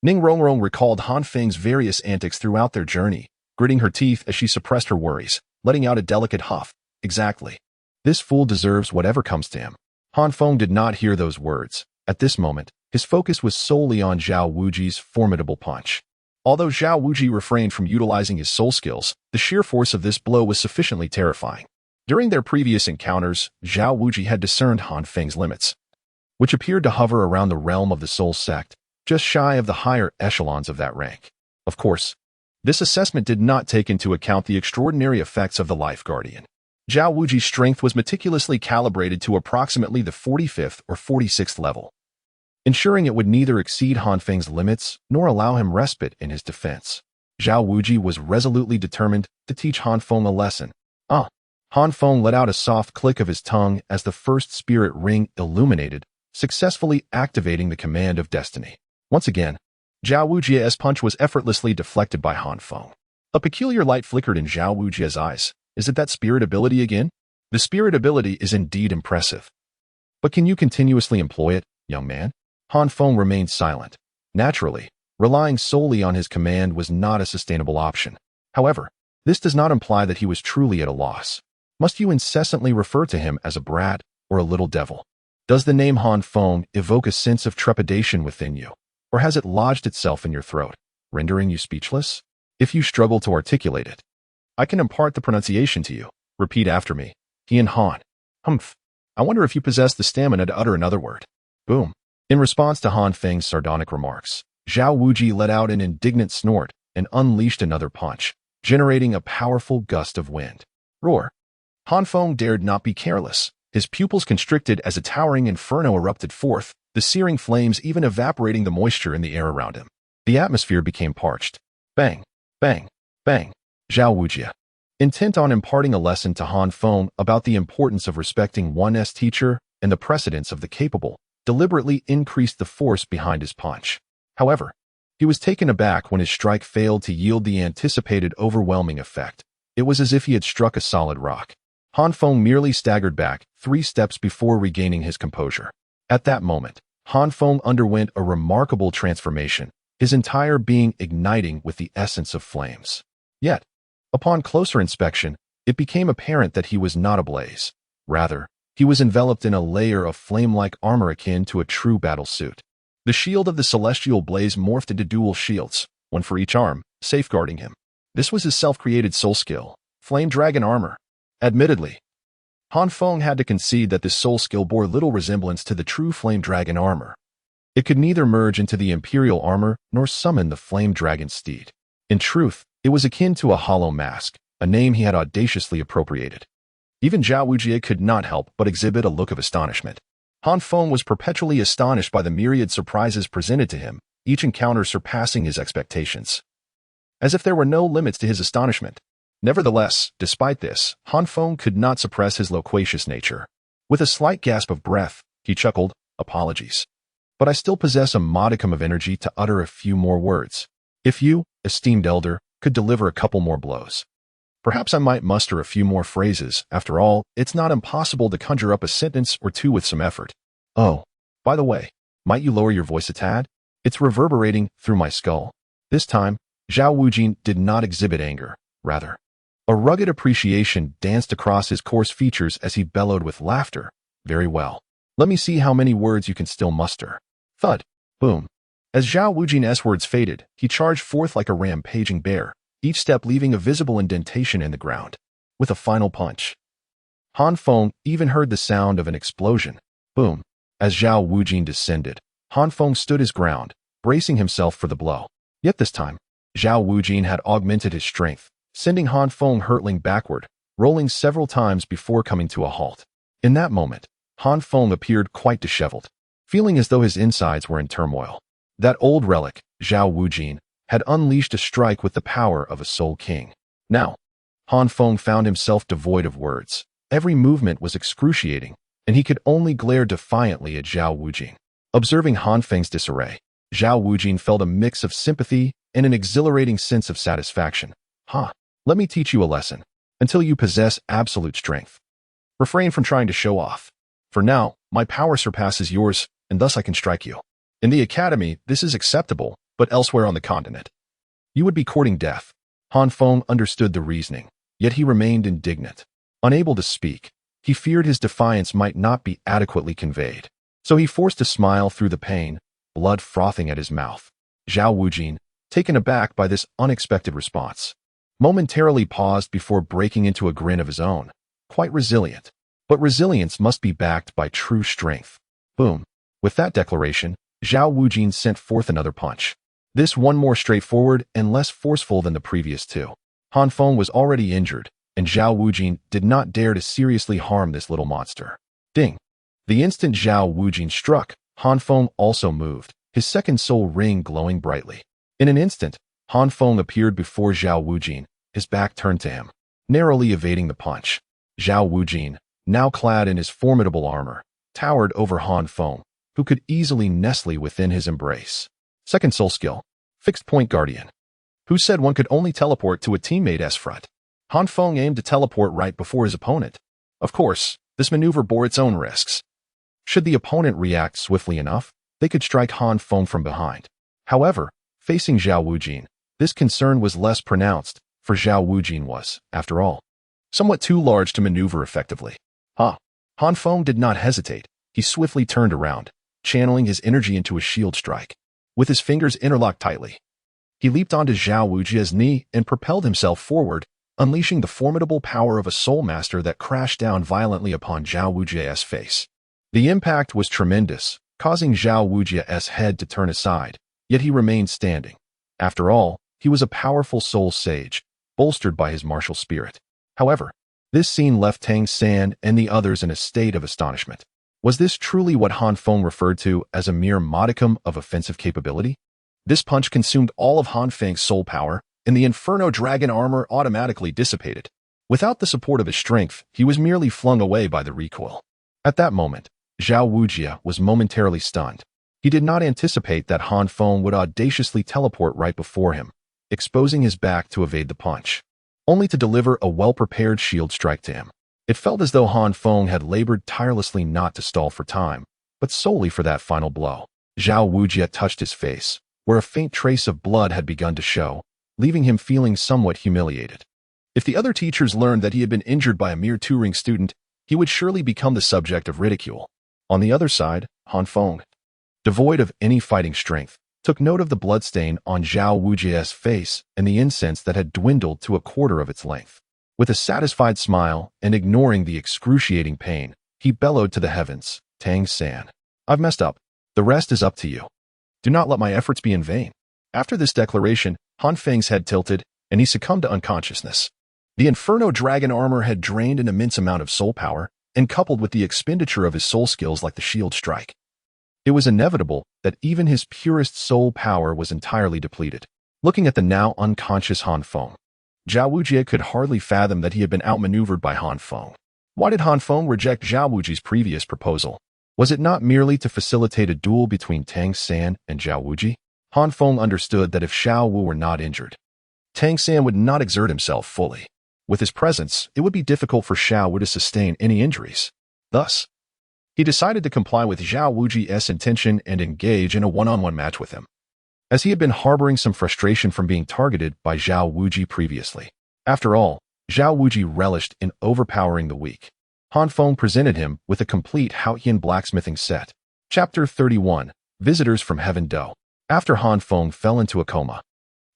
Ning Rongrong recalled Han Feng's various antics throughout their journey, gritting her teeth as she suppressed her worries, letting out a delicate huff. Exactly. This fool deserves whatever comes to him. Han Feng did not hear those words. At this moment, his focus was solely on Zhao Wujie's formidable punch. Although Zhao Wujie refrained from utilizing his soul skills, the sheer force of this blow was sufficiently terrifying. During their previous encounters, Zhao Wujie had discerned Han Feng's limits, which appeared to hover around the realm of the Soul Sect, just shy of the higher echelons of that rank. Of course, this assessment did not take into account the extraordinary effects of the Life Guardian. Zhao Wujie's strength was meticulously calibrated to approximately the 45th or 46th level, ensuring it would neither exceed Han Feng's limits nor allow him respite in his defense. Zhao Wujie was resolutely determined to teach Han Feng a lesson. Han Feng let out a soft click of his tongue as the first spirit ring illuminated, successfully activating the command of destiny. Once again, Zhao Wujie's punch was effortlessly deflected by Han Feng. A peculiar light flickered in Zhao Wujie's eyes. Is it that spirit ability again? The spirit ability is indeed impressive. But can you continuously employ it, young man? Han Feng remained silent. Naturally, relying solely on his command was not a sustainable option. However, this does not imply that he was truly at a loss. Must you incessantly refer to him as a brat or a little devil? Does the name Han Feng evoke a sense of trepidation within you, or has it lodged itself in your throat, rendering you speechless? If you struggle to articulate it, I can impart the pronunciation to you. Repeat after me. Tian Han. Humph. I wonder if you possess the stamina to utter another word. Boom. In response to Han Feng's sardonic remarks, Zhao Wujie let out an indignant snort and unleashed another punch, generating a powerful gust of wind. Roar. Han Feng dared not be careless. His pupils constricted as a towering inferno erupted forth, the searing flames even evaporating the moisture in the air around him. The atmosphere became parched. Bang, bang, bang. Zhao Wujie, intent on imparting a lesson to Han Feng about the importance of respecting one's teacher and the precedence of the capable, deliberately increased the force behind his punch. However, he was taken aback when his strike failed to yield the anticipated overwhelming effect. It was as if he had struck a solid rock. Han Feng merely staggered back 3 steps before regaining his composure. At that moment, Han Feng underwent a remarkable transformation, his entire being igniting with the essence of flames. Yet, upon closer inspection, it became apparent that he was not ablaze. Rather, he was enveloped in a layer of flame-like armor akin to a true battle suit. The shield of the celestial blaze morphed into dual shields, one for each arm, safeguarding him. This was his self-created soul skill, Flame Dragon Armor. Admittedly, Han Feng had to concede that this soul skill bore little resemblance to the true Flame Dragon armor. It could neither merge into the Imperial armor nor summon the Flame Dragon steed. In truth, it was akin to a hollow mask, a name he had audaciously appropriated. Even Zhao Wujie could not help but exhibit a look of astonishment. Han Feng was perpetually astonished by the myriad surprises presented to him, each encounter surpassing his expectations. As if there were no limits to his astonishment. Nevertheless, despite this, Han Feng could not suppress his loquacious nature. With a slight gasp of breath, he chuckled, "Apologies. But I still possess a modicum of energy to utter a few more words. If you, esteemed elder, could deliver a couple more blows. Perhaps I might muster a few more phrases. After all, it's not impossible to conjure up a sentence or two with some effort. Oh, by the way, might you lower your voice a tad? It's reverberating through my skull." This time, Zhao Wujie did not exhibit anger. Rather, a rugged appreciation danced across his coarse features as he bellowed with laughter. "Very well. Let me see how many words you can still muster." Thud. Boom. As Zhao Wujie's words faded, he charged forth like a rampaging bear, each step leaving a visible indentation in the ground. With a final punch, Han Feng even heard the sound of an explosion. Boom. As Zhao Wujie descended, Han Feng stood his ground, bracing himself for the blow. Yet this time, Zhao Wujie had augmented his strength, sending Han Feng hurtling backward, rolling several times before coming to a halt. In that moment, Han Feng appeared quite disheveled, feeling as though his insides were in turmoil. That old relic, Zhao Wujin, had unleashed a strike with the power of a soul king. Now, Han Feng found himself devoid of words. Every movement was excruciating, and he could only glare defiantly at Zhao Wujin. Observing Han Feng's disarray, Zhao Wujin felt a mix of sympathy and an exhilarating sense of satisfaction. Let me teach you a lesson. Until you possess absolute strength, refrain from trying to show off. For now, my power surpasses yours, and thus I can strike you. In the academy, this is acceptable, but elsewhere on the continent, you would be courting death. Han Feng understood the reasoning, yet he remained indignant. Unable to speak, he feared his defiance might not be adequately conveyed. So he forced a smile through the pain, blood frothing at his mouth. Zhao Wujin, taken aback by this unexpected response, momentarily paused before breaking into a grin of his own. Quite resilient. But resilience must be backed by true strength. Boom. With that declaration, Zhao Wujin sent forth another punch. This one more straightforward and less forceful than the previous two. Han Feng was already injured, and Zhao Wujin did not dare to seriously harm this little monster. Ding. The instant Zhao Wujin struck, Han Feng also moved, his second soul ring glowing brightly. In an instant, Han Feng appeared before Zhao Wujin, his back turned to him, narrowly evading the punch. Zhao Wujin, now clad in his formidable armor, towered over Han Feng, who could easily nestle within his embrace. Second soul skill, Fixed Point Guardian. Who said one could only teleport to a teammate's front? Han Feng aimed to teleport right before his opponent. Of course, this maneuver bore its own risks. Should the opponent react swiftly enough, they could strike Han Feng from behind. However, facing Zhao Wujin, this concern was less pronounced, for Zhao Wujin was, after all, somewhat too large to maneuver effectively. Han Feng did not hesitate. He swiftly turned around, channeling his energy into a shield strike. With his fingers interlocked tightly, he leaped onto Zhao Wujia's knee and propelled himself forward, unleashing the formidable power of a soul master that crashed down violently upon Zhao Wujia's face. The impact was tremendous, causing Zhao Wujia's head to turn aside, yet he remained standing. After all, he was a powerful soul sage, bolstered by his martial spirit. However, this scene left Tangan and the others in a state of astonishment. Was this truly what Han Feng referred to as a mere modicum of offensive capability? This punch consumed all of Han Feng's soul power, and the Inferno Dragon armor automatically dissipated. Without the support of his strength, he was merely flung away by the recoil. At that moment, Zhao Wujia was momentarily stunned. He did not anticipate that Han Feng would audaciously teleport right before him, exposing his back to evade the punch, only to deliver a well-prepared shield strike to him. It felt as though Han Feng had labored tirelessly not to stall for time, but solely for that final blow. Zhao Wujia touched his face, where a faint trace of blood had begun to show, leaving him feeling somewhat humiliated. If the other teachers learned that he had been injured by a mere touring student, he would surely become the subject of ridicule. On the other side, Han Feng, devoid of any fighting strength, took note of the bloodstain on Zhao Wujia's face and the incense that had dwindled to a quarter of its length. With a satisfied smile and ignoring the excruciating pain, he bellowed to the heavens, "Tangan, I've messed up. The rest is up to you. Do not let my efforts be in vain." After this declaration, Han Feng's head tilted, and he succumbed to unconsciousness. The Inferno Dragon armor had drained an immense amount of soul power, and coupled with the expenditure of his soul skills like the shield strike, it was inevitable that even his purest soul power was entirely depleted. Looking at the now unconscious Han Feng, Zhao Wujia could hardly fathom that he had been outmaneuvered by Han Feng. Why did Han Feng reject Zhao Wuji's previous proposal? Was it not merely to facilitate a duel between Tangan and Zhao Wuji? Han Feng understood that if Xiao Wu were not injured, Tangan would not exert himself fully. With his presence, it would be difficult for Xiao Wu to sustain any injuries. Thus, he decided to comply with Zhao Wuji's intention and engage in a one-on-one match with him, as he had been harboring some frustration from being targeted by Zhao Wuji previously. After all, Zhao Wuji relished in overpowering the weak. Han Feng presented him with a complete Haotian blacksmithing set. Chapter 31, Visitors from Heaven Do. After Han Feng fell into a coma,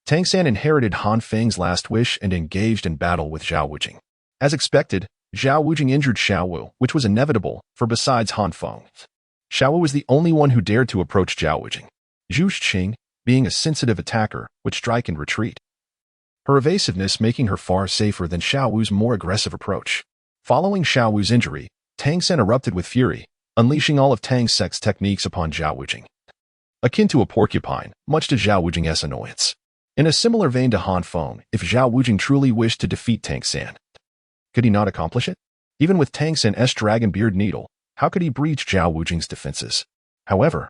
Tangan inherited Han Feng's last wish and engaged in battle with Zhao Wujing. As expected, Zhao Wujing injured Xiao Wu, which was inevitable, for besides Han Feng, Xiao Wu was the only one who dared to approach Zhao Wujing. Zhu Xing, being a sensitive attacker, would strike and retreat, her evasiveness making her far safer than Xiao Wu's more aggressive approach. Following Xiao Wu's injury, Tangan erupted with fury, unleashing all of Tang's sex techniques upon Zhao Wujing. Akin to a porcupine, much to Zhao Wujing's annoyance. In a similar vein to Han Feng, if Zhao Wujing truly wished to defeat Tang San, could he not accomplish it? Even with Tang San's Dragon Beard Needle, how could he breach Zhao Wujing's defenses? However,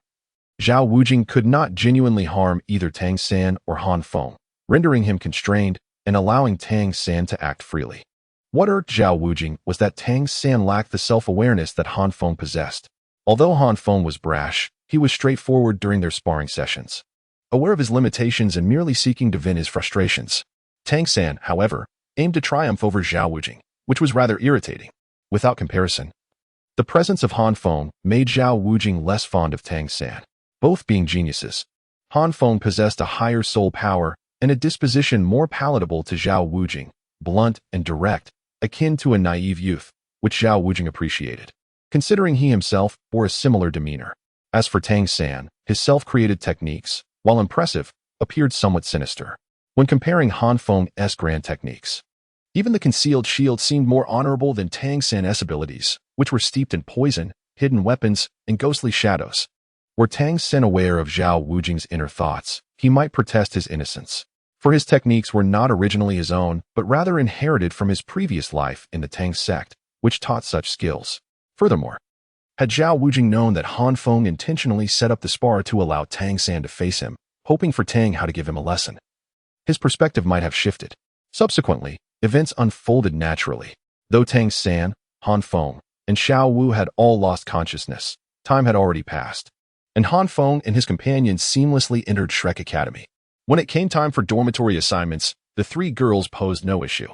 Zhao Wujing could not genuinely harm either Tang San or Han Feng, rendering him constrained and allowing Tang San to act freely. What irked Zhao Wujing was that Tang San lacked the self-awareness that Han Feng possessed. Although Han Feng was brash, he was straightforward during their sparring sessions. Aware of his limitations and merely seeking to vent his frustrations, Tang San, however, aimed to triumph over Zhao Wujing, which was rather irritating. Without comparison, the presence of Han Feng made Zhao Wujing less fond of Tang San. Both being geniuses, Han Feng possessed a higher soul power and a disposition more palatable to Zhao Wujing, blunt and direct, akin to a naive youth, which Zhao Wujing appreciated, considering he himself bore a similar demeanor. As for Tang San, his self-created techniques, while impressive, appeared somewhat sinister. When comparing Han Feng's grand techniques, even the concealed shield seemed more honorable than Tang San's abilities, which were steeped in poison, hidden weapons, and ghostly shadows. Were Tang San aware of Zhao Wujing's inner thoughts, he might protest his innocence, for his techniques were not originally his own, but rather inherited from his previous life in the Tang sect, which taught such skills. Furthermore, had Zhao Wujing known that Han Feng intentionally set up the spar to allow Tang San to face him, hoping for Tang how to give him a lesson, his perspective might have shifted. Subsequently, events unfolded naturally. Though Tang San, Han Feng, and Xiao Wu had all lost consciousness, time had already passed, and Han Feng and his companions seamlessly entered Shrek Academy. When it came time for dormitory assignments, the three girls posed no issue.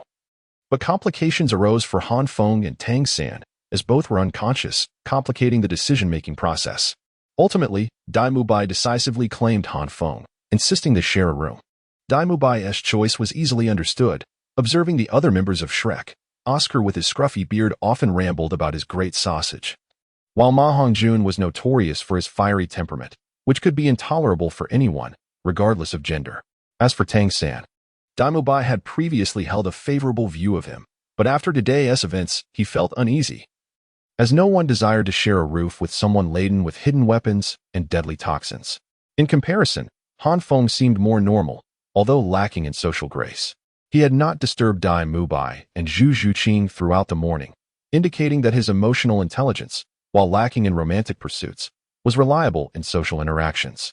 But complications arose for Han Feng and Tang San, as both were unconscious, complicating the decision-making process. Ultimately, Dai Mubai decisively claimed Han Feng, insisting they share a room. Dai Mubai's choice was easily understood. Observing the other members of Shrek, Oscar with his scruffy beard often rambled about his great sausage, while Ma Hongjun was notorious for his fiery temperament, which could be intolerable for anyone, regardless of gender. As for Tang San, Dai Mubai had previously held a favorable view of him, but after today's events, he felt uneasy, as no one desired to share a roof with someone laden with hidden weapons and deadly toxins. In comparison, Han Feng seemed more normal, although lacking in social grace. He had not disturbed Dai Mubai and Zhu Zhuqing throughout the morning, indicating that his emotional intelligence, while lacking in romantic pursuits, was reliable in social interactions.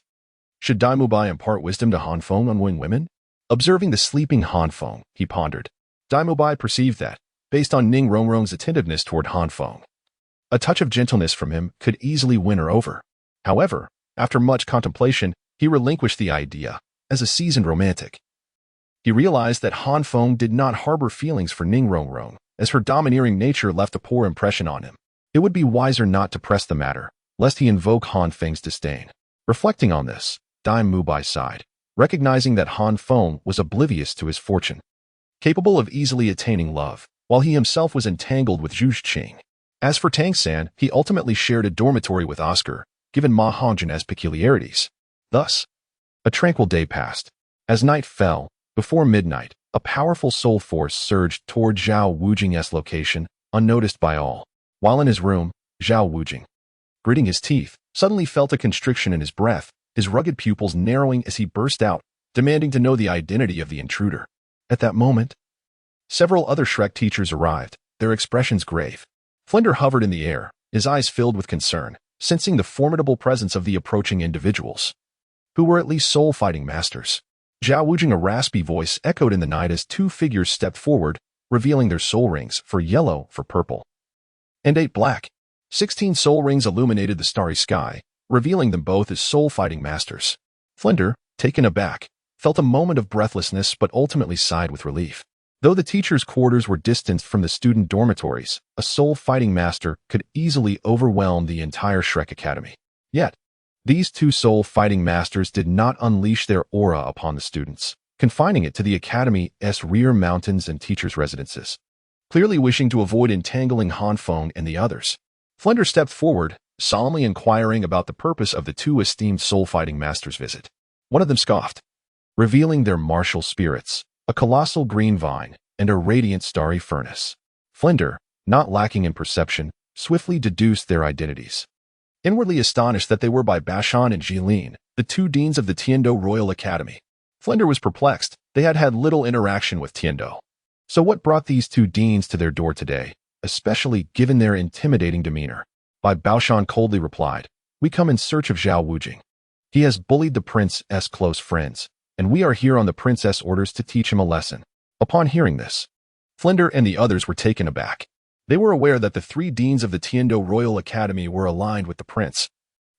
Should Dai Mubai impart wisdom to Han Feng on winning women? Observing the sleeping Han Feng, he pondered. Dai Mubai perceived that, based on Ning Rongrong's attentiveness toward Han Feng, a touch of gentleness from him could easily win her over. However, after much contemplation, he relinquished the idea. As a seasoned romantic, he realized that Han Feng did not harbor feelings for Ning Rongrong, as her domineering nature left a poor impression on him. It would be wiser not to press the matter, lest he invoke Han Feng's disdain. Reflecting on this, Dai Mubai sighed, recognizing that Han Feng was oblivious to his fortune, capable of easily attaining love, while he himself was entangled with Zhu Zhuqing. As for Tang San, he ultimately shared a dormitory with Oscar, given Ma Hongjun's peculiarities. Thus, a tranquil day passed. As night fell, before midnight, a powerful soul force surged toward Zhao Wujing's location, unnoticed by all. While in his room, Zhao Wujing, gritting his teeth, suddenly felt a constriction in his breath, his rugged pupils narrowing as he burst out, demanding to know the identity of the intruder. At that moment, several other Shrek teachers arrived, their expressions grave. Flinder hovered in the air, his eyes filled with concern, sensing the formidable presence of the approaching individuals, who were at least soul-fighting masters. Zhao Wujing, a raspy voice echoed in the night as two figures stepped forward, revealing their soul rings, for yellow, for purple, and 8 black. 16 soul rings illuminated the starry sky, revealing them both as soul-fighting masters. Flinder, taken aback, felt a moment of breathlessness but ultimately sighed with relief. Though the teachers' quarters were distanced from the student dormitories, a soul-fighting master could easily overwhelm the entire Shrek Academy. Yet, these two soul-fighting masters did not unleash their aura upon the students, confining it to the Academy's rear mountains and teachers' residences. Clearly wishing to avoid entangling Han Feng and the others, Flinder stepped forward, solemnly inquiring about the purpose of the two esteemed soul-fighting masters' visit. One of them scoffed, revealing their martial spirits, a colossal green vine, and a radiant starry furnace. Flinder, not lacking in perception, swiftly deduced their identities. Inwardly astonished that they were by Bashan and Jilin, the two deans of the Tiando Royal Academy. Flender was perplexed. They had had little interaction with Tiando. So what brought these two deans to their door today, especially given their intimidating demeanor? Bai Baoshan coldly replied, "We come in search of Zhao Wujing. He has bullied the prince's close friends, and we are here on the princess' orders to teach him a lesson." Upon hearing this, Flender and the others were taken aback. They were aware that the three deans of the Tiando Royal Academy were aligned with the prince.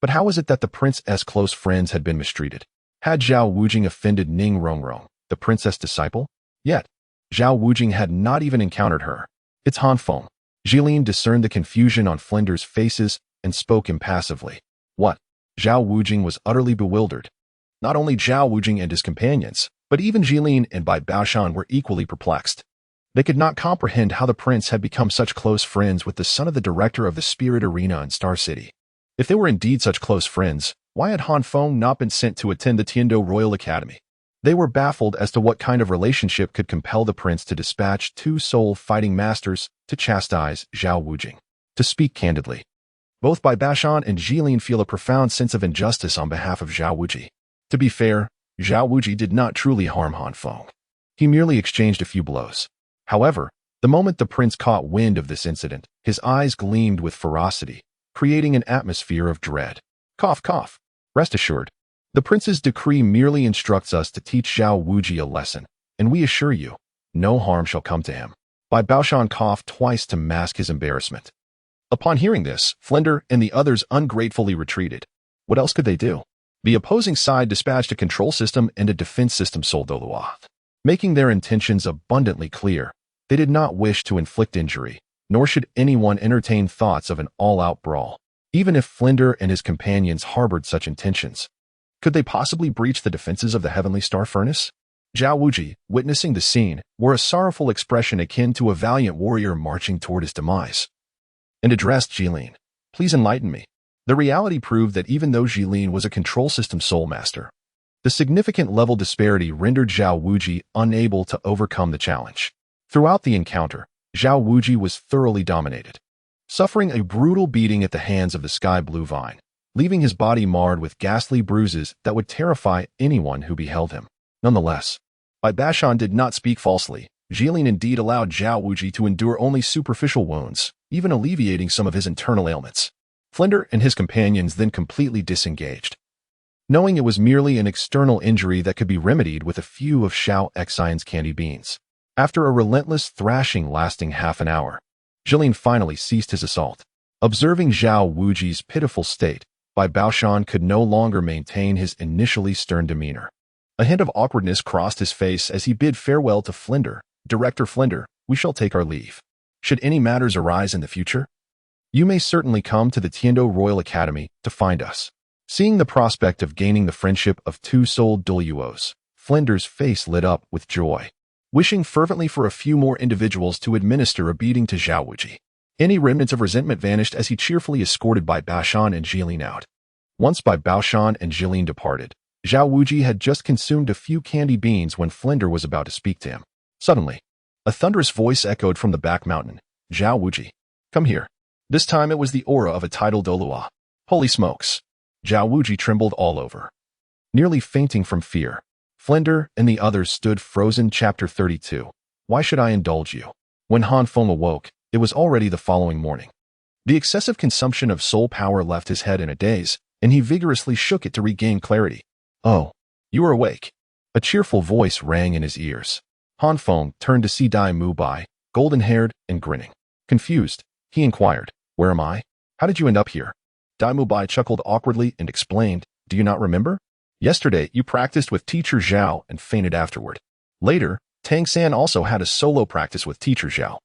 But how was it that the prince's close friends had been mistreated? Had Zhao Wujing offended Ning Rongrong, the princess disciple? Yet, Zhao Wujing had not even encountered her. It's Han Feng. Jilin discerned the confusion on Flender's faces and spoke impassively. What? Zhao Wujing was utterly bewildered. Not only Zhao Wujing and his companions, but even Jilin and Bai Baoshan were equally perplexed. They could not comprehend how the prince had become such close friends with the son of the director of the Spirit Arena in Star City. If they were indeed such close friends, why had Han Feng not been sent to attend the Tiando Royal Academy? They were baffled as to what kind of relationship could compel the prince to dispatch two soul-fighting masters to chastise Zhao Wujing. To speak candidly, both Bai Baoshan and Jilin feel a profound sense of injustice on behalf of Zhao Wujing. To be fair, Zhao Wujing did not truly harm Han Feng. He merely exchanged a few blows. However, the moment the prince caught wind of this incident, his eyes gleamed with ferocity, creating an atmosphere of dread. Cough, cough. Rest assured, the prince's decree merely instructs us to teach Zhao Wujing a lesson, and we assure you, no harm shall come to him. Bai Baoshan coughed twice to mask his embarrassment. Upon hearing this, Flender and the others ungratefully retreated. What else could they do? The opposing side dispatched a control system and a defense system Sol Douluo, making their intentions abundantly clear. They did not wish to inflict injury, nor should anyone entertain thoughts of an all-out brawl, even if Flender and his companions harbored such intentions. Could they possibly breach the defenses of the Heavenly Star Furnace? Zhao Wujing, witnessing the scene, wore a sorrowful expression akin to a valiant warrior marching toward his demise, and addressed Jilin. Please enlighten me. The reality proved that even though Jilin was a control system soul master, the significant level disparity rendered Zhao Wujing unable to overcome the challenge. Throughout the encounter, Zhao Wujing was thoroughly dominated, suffering a brutal beating at the hands of the Sky Blue Vine, leaving his body marred with ghastly bruises that would terrify anyone who beheld him. Nonetheless, Bai Baoshan did not speak falsely. Jilin indeed allowed Zhao Wujing to endure only superficial wounds, even alleviating some of his internal ailments. Flender and his companions then completely disengaged, knowing it was merely an external injury that could be remedied with a few of Shao Xian's candy beans. After a relentless thrashing lasting half an hour, Jilin finally ceased his assault. Observing Zhao Wujing's pitiful state, Bai Baoshan could no longer maintain his initially stern demeanor. A hint of awkwardness crossed his face as he bid farewell to Flender. Director Flender, we shall take our leave. Should any matters arise in the future, you may certainly come to the Tiando Royal Academy to find us. Seeing the prospect of gaining the friendship of two soul Douluos, Flender's face lit up with joy, wishing fervently for a few more individuals to administer a beating to Zhao Wujing. Any remnants of resentment vanished as he cheerfully escorted Bai Baoshan and Jilin out. Once Bai Baoshan and Jilin departed, Zhao Wujing had just consumed a few candy beans when Flender was about to speak to him. Suddenly, a thunderous voice echoed from the back mountain. Zhao Wujing, come here. This time it was the aura of a tidal Douluo. Holy smokes! Zhao Wujing trembled all over, nearly fainting from fear. Flender and the others stood frozen. Chapter 32. Why should I indulge you? When Han Feng awoke, it was already the following morning. The excessive consumption of soul power left his head in a daze, and he vigorously shook it to regain clarity. Oh, you are awake. A cheerful voice rang in his ears. Han Feng turned to see Dai Mubai, golden-haired and grinning. Confused, he inquired, where am I? How did you end up here? Dai Mubai chuckled awkwardly and explained, do you not remember? Yesterday, you practiced with Teacher Zhao and fainted afterward. Later, Tangan also had a solo practice with Teacher Zhao,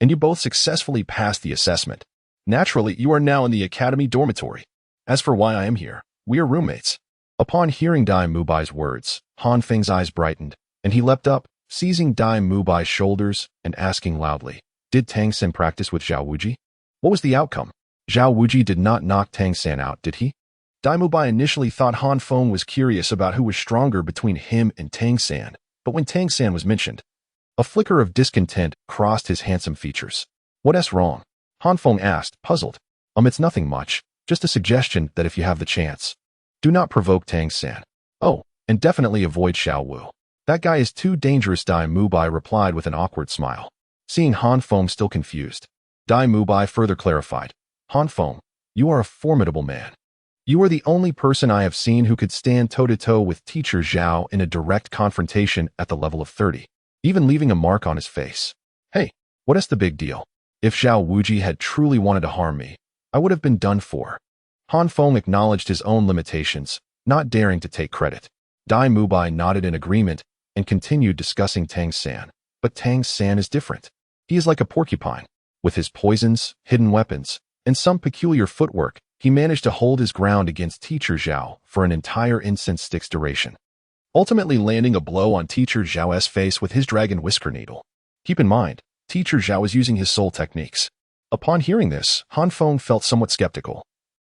and you both successfully passed the assessment. Naturally, you are now in the academy dormitory. As for why I am here, we are roommates. Upon hearing Dai Mubai's words, Han Feng's eyes brightened, and he leapt up, seizing Dai Mubai's shoulders and asking loudly, did Tangan practice with Zhao Wujing? What was the outcome? Zhao Wujing did not knock Tangan out, did he? Dai Mubai initially thought Han Feng was curious about who was stronger between him and Tangan, but when Tangan was mentioned, a flicker of discontent crossed his handsome features. What's wrong? Han Feng asked, puzzled. It's nothing much, just a suggestion that if you have the chance, do not provoke Tang-san. Oh, and definitely avoid Xiao Wu. That guy is too dangerous, Dai Mubai replied with an awkward smile. Seeing Han Feng still confused, Dai Mubai further clarified. Han Feng, you are a formidable man. You are the only person I have seen who could stand toe-to-toe with Teacher Zhao in a direct confrontation at the level of 30, even leaving a mark on his face. Hey, what is the big deal? If Zhao Wuji had truly wanted to harm me, I would have been done for. Han Feng acknowledged his own limitations, not daring to take credit. Dai Mubai nodded in agreement and continued discussing Tang-san. But Tang-san is different. He is like a porcupine. With his poisons, hidden weapons, and some peculiar footwork, he managed to hold his ground against Teacher Zhao for an entire incense stick's duration, ultimately landing a blow on Teacher Zhao's face with his dragon whisker needle. Keep in mind, Teacher Zhao is using his soul techniques. Upon hearing this, Han Feng felt somewhat skeptical.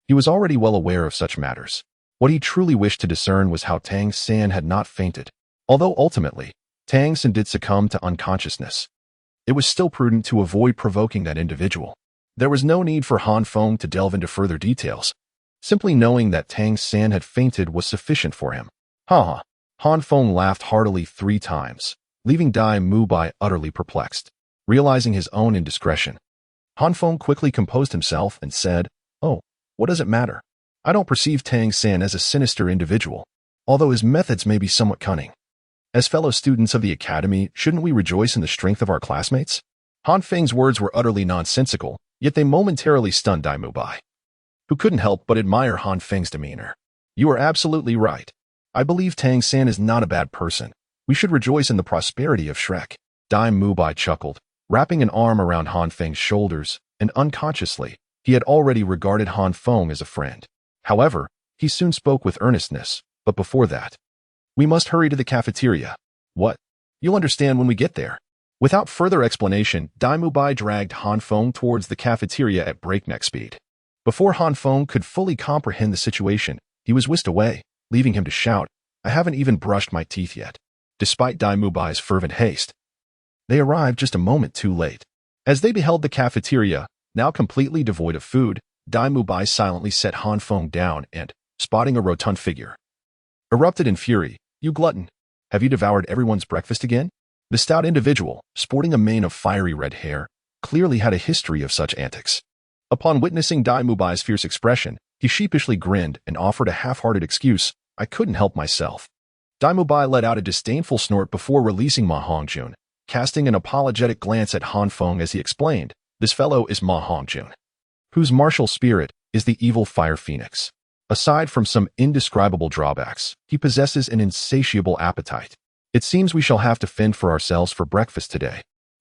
He was already well aware of such matters. What he truly wished to discern was how Tang-san had not fainted. Although ultimately, Tang-san did succumb to unconsciousness, it was still prudent to avoid provoking that individual. There was no need for Han Feng to delve into further details. Simply knowing that Tang-san had fainted was sufficient for him. Ha! Han Feng laughed heartily 3 times, leaving Dai Mubai utterly perplexed. Realizing his own indiscretion, Han Feng quickly composed himself and said, "Oh, what does it matter? I don't perceive Tang-san as a sinister individual, although his methods may be somewhat cunning. As fellow students of the academy, shouldn't we rejoice in the strength of our classmates?" Han Feng's words were utterly nonsensical, yet they momentarily stunned Dai Mubai, who couldn't help but admire Han Feng's demeanor. You are absolutely right. I believe Tang-san is not a bad person. We should rejoice in the prosperity of Shrek. Dai Mubai chuckled, wrapping an arm around Han Feng's shoulders, and unconsciously, he had already regarded Han Feng as a friend. However, he soon spoke with earnestness, but before that, we must hurry to the cafeteria. What? You'll understand when we get there. Without further explanation, Dai Mubai dragged Han Feng towards the cafeteria at breakneck speed. Before Han Feng could fully comprehend the situation, he was whisked away, leaving him to shout, "I haven't even brushed my teeth yet." Despite Dai Mubai's fervent haste, they arrived just a moment too late. As they beheld the cafeteria, now completely devoid of food, Dai Mubai silently set Han Feng down and, spotting a rotund figure, erupted in fury. "You glutton! Have you devoured everyone's breakfast again?" The stout individual, sporting a mane of fiery red hair, clearly had a history of such antics. Upon witnessing Dai Mubai's fierce expression, he sheepishly grinned and offered a half-hearted excuse, "I couldn't help myself." Dai Mubai let out a disdainful snort before releasing Ma Hongjun, casting an apologetic glance at Han Feng as he explained, "This fellow is Ma Hongjun, whose martial spirit is the evil fire phoenix. Aside from some indescribable drawbacks, he possesses an insatiable appetite. It seems we shall have to fend for ourselves for breakfast today."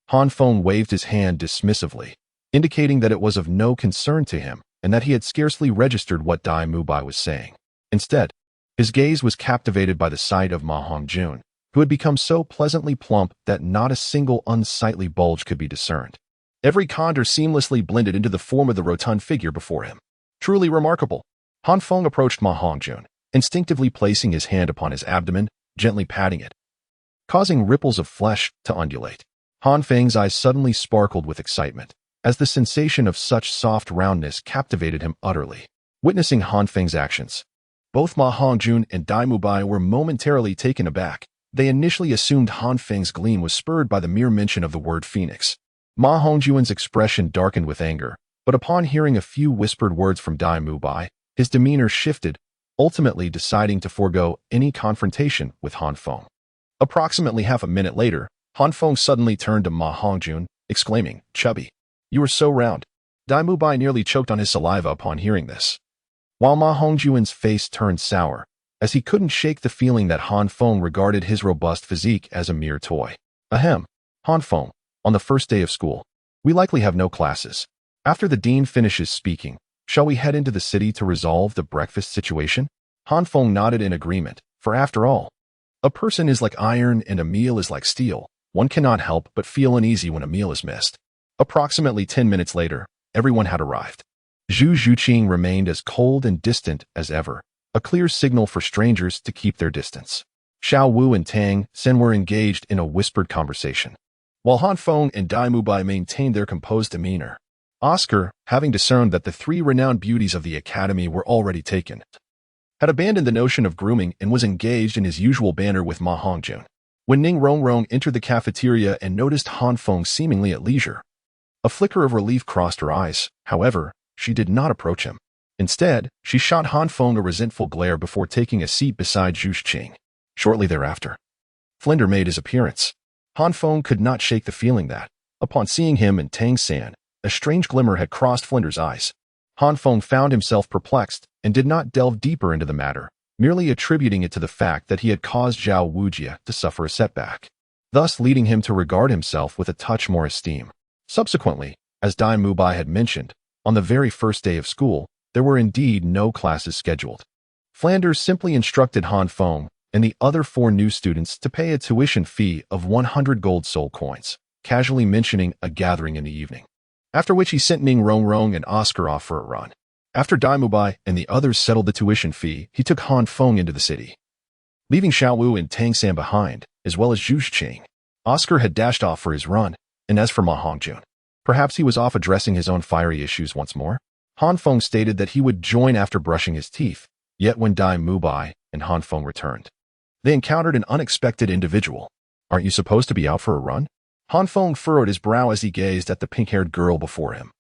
Han Feng waved his hand dismissively, indicating that it was of no concern to him and that he had scarcely registered what Dai Mubai was saying. Instead, his gaze was captivated by the sight of Ma Hongjun, who had become so pleasantly plump that not a single unsightly bulge could be discerned. Every contour seamlessly blended into the form of the rotund figure before him. Truly remarkable. Han Feng approached Ma Hongjun, instinctively placing his hand upon his abdomen, gently patting it, causing ripples of flesh to undulate. Han Feng's eyes suddenly sparkled with excitement, as the sensation of such soft roundness captivated him utterly. Witnessing Han Feng's actions, both Ma Hongjun and Dai Mubai were momentarily taken aback. They initially assumed Han Feng's gleam was spurred by the mere mention of the word phoenix. Ma Hongjun's expression darkened with anger, but upon hearing a few whispered words from Dai Mubai, his demeanor shifted, ultimately deciding to forego any confrontation with Han Feng. Approximately half a minute later, Han Feng suddenly turned to Ma Hongjun, exclaiming, "Chubby, you are so round." Dai Mubai nearly choked on his saliva upon hearing this, while Ma Hongjun's face turned sour, as he couldn't shake the feeling that Han Feng regarded his robust physique as a mere toy. Ahem. Han Feng, on the first day of school, we likely have no classes. After the dean finishes speaking, shall we head into the city to resolve the breakfast situation? Han Feng nodded in agreement, for after all, a person is like iron and a meal is like steel. One cannot help but feel uneasy when a meal is missed. Approximately 10 minutes later, everyone had arrived. Zhu Zhuqing remained as cold and distant as ever, a clear signal for strangers to keep their distance. Xiao Wu and Tang Sen were engaged in a whispered conversation, while Han Feng and Dai Mubai maintained their composed demeanor. Oscar, having discerned that the three renowned beauties of the academy were already taken, had abandoned the notion of grooming and was engaged in his usual banter with Ma Hongjun. When Ning Rongrong entered the cafeteria and noticed Han Feng seemingly at leisure, a flicker of relief crossed her eyes. However, she did not approach him. Instead, she shot Han Feng a resentful glare before taking a seat beside Zhu Qing. Shortly thereafter, Flinder made his appearance. Han Feng could not shake the feeling that, upon seeing him and Tang San, a strange glimmer had crossed Flinder's eyes. Han Feng found himself perplexed and did not delve deeper into the matter, merely attributing it to the fact that he had caused Zhao Wujia to suffer a setback, thus leading him to regard himself with a touch more esteem. Subsequently, as Dai Mubai had mentioned, on the very first day of school, there were indeed no classes scheduled. Flanders simply instructed Han Feng and the other 4 new students to pay a tuition fee of 100 gold soul coins, casually mentioning a gathering in the evening. After which he sent Ning Rongrong and Oscar off for a run. After Dai Mubai and the others settled the tuition fee, he took Han Feng into the city, leaving Xiao Wu and Tang San behind, as well as Zhu Qing. Oscar had dashed off for his run, and as for Ma Hongjun, perhaps he was off addressing his own fiery issues once more. Han Feng stated that he would join after brushing his teeth, yet when Dai Mubai and Han Feng returned, they encountered an unexpected individual. "Aren't you supposed to be out for a run?" Han Feng furrowed his brow as he gazed at the pink-haired girl before him,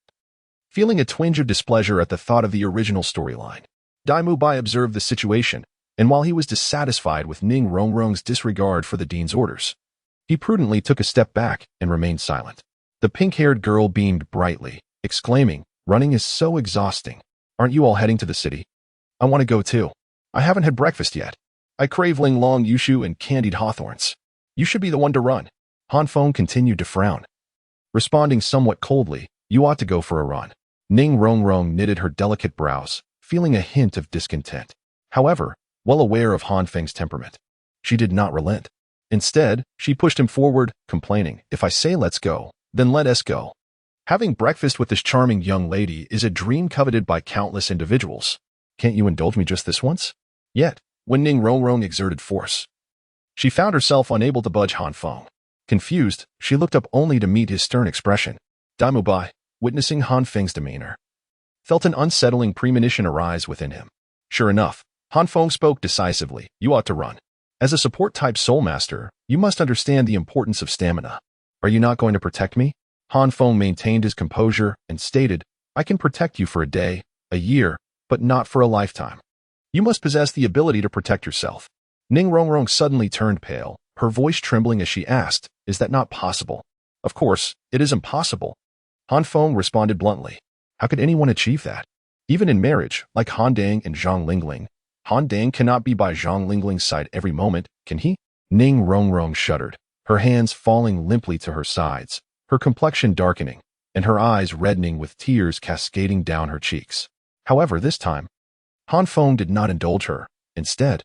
feeling a twinge of displeasure at the thought of the original storyline. Dai Mubai observed the situation, and while he was dissatisfied with Ning Rongrong's disregard for the dean's orders, he prudently took a step back and remained silent. The pink-haired girl beamed brightly, exclaiming, "Running is so exhausting. Aren't you all heading to the city? I want to go too. I haven't had breakfast yet. I crave Ling Long Yushu and candied hawthorns. You should be the one to run." Han Feng continued to frown, responding somewhat coldly, "You ought to go for a run." Ning Rongrong knitted her delicate brows, feeling a hint of discontent. However, well aware of Han Feng's temperament, she did not relent. Instead, she pushed him forward, complaining, "If I say let's go, then let us go. Having breakfast with this charming young lady is a dream coveted by countless individuals. Can't you indulge me just this once?" Yet, when Ning Rongrong exerted force, she found herself unable to budge Han Feng. Confused, she looked up only to meet his stern expression. Dai Mubai, witnessing Han Feng's demeanor, felt an unsettling premonition arise within him. Sure enough, Han Feng spoke decisively, "You ought to run. As a support-type soul master, you must understand the importance of stamina. Are you not going to protect me?" Han Feng maintained his composure and stated, "I can protect you for a day, a year, but not for a lifetime. You must possess the ability to protect yourself." Ning Rongrong suddenly turned pale, her voice trembling as she asked, "Is that not possible?" "Of course, it is impossible," Han Feng responded bluntly. "How could anyone achieve that? Even in marriage, like Han Dang and Zhang Lingling, Han Dang cannot be by Zhang Lingling's side every moment, can he?" Ning Rongrong shuddered, her hands falling limply to her sides, her complexion darkening, and her eyes reddening with tears cascading down her cheeks. However, this time, Han Feng did not indulge her. Instead,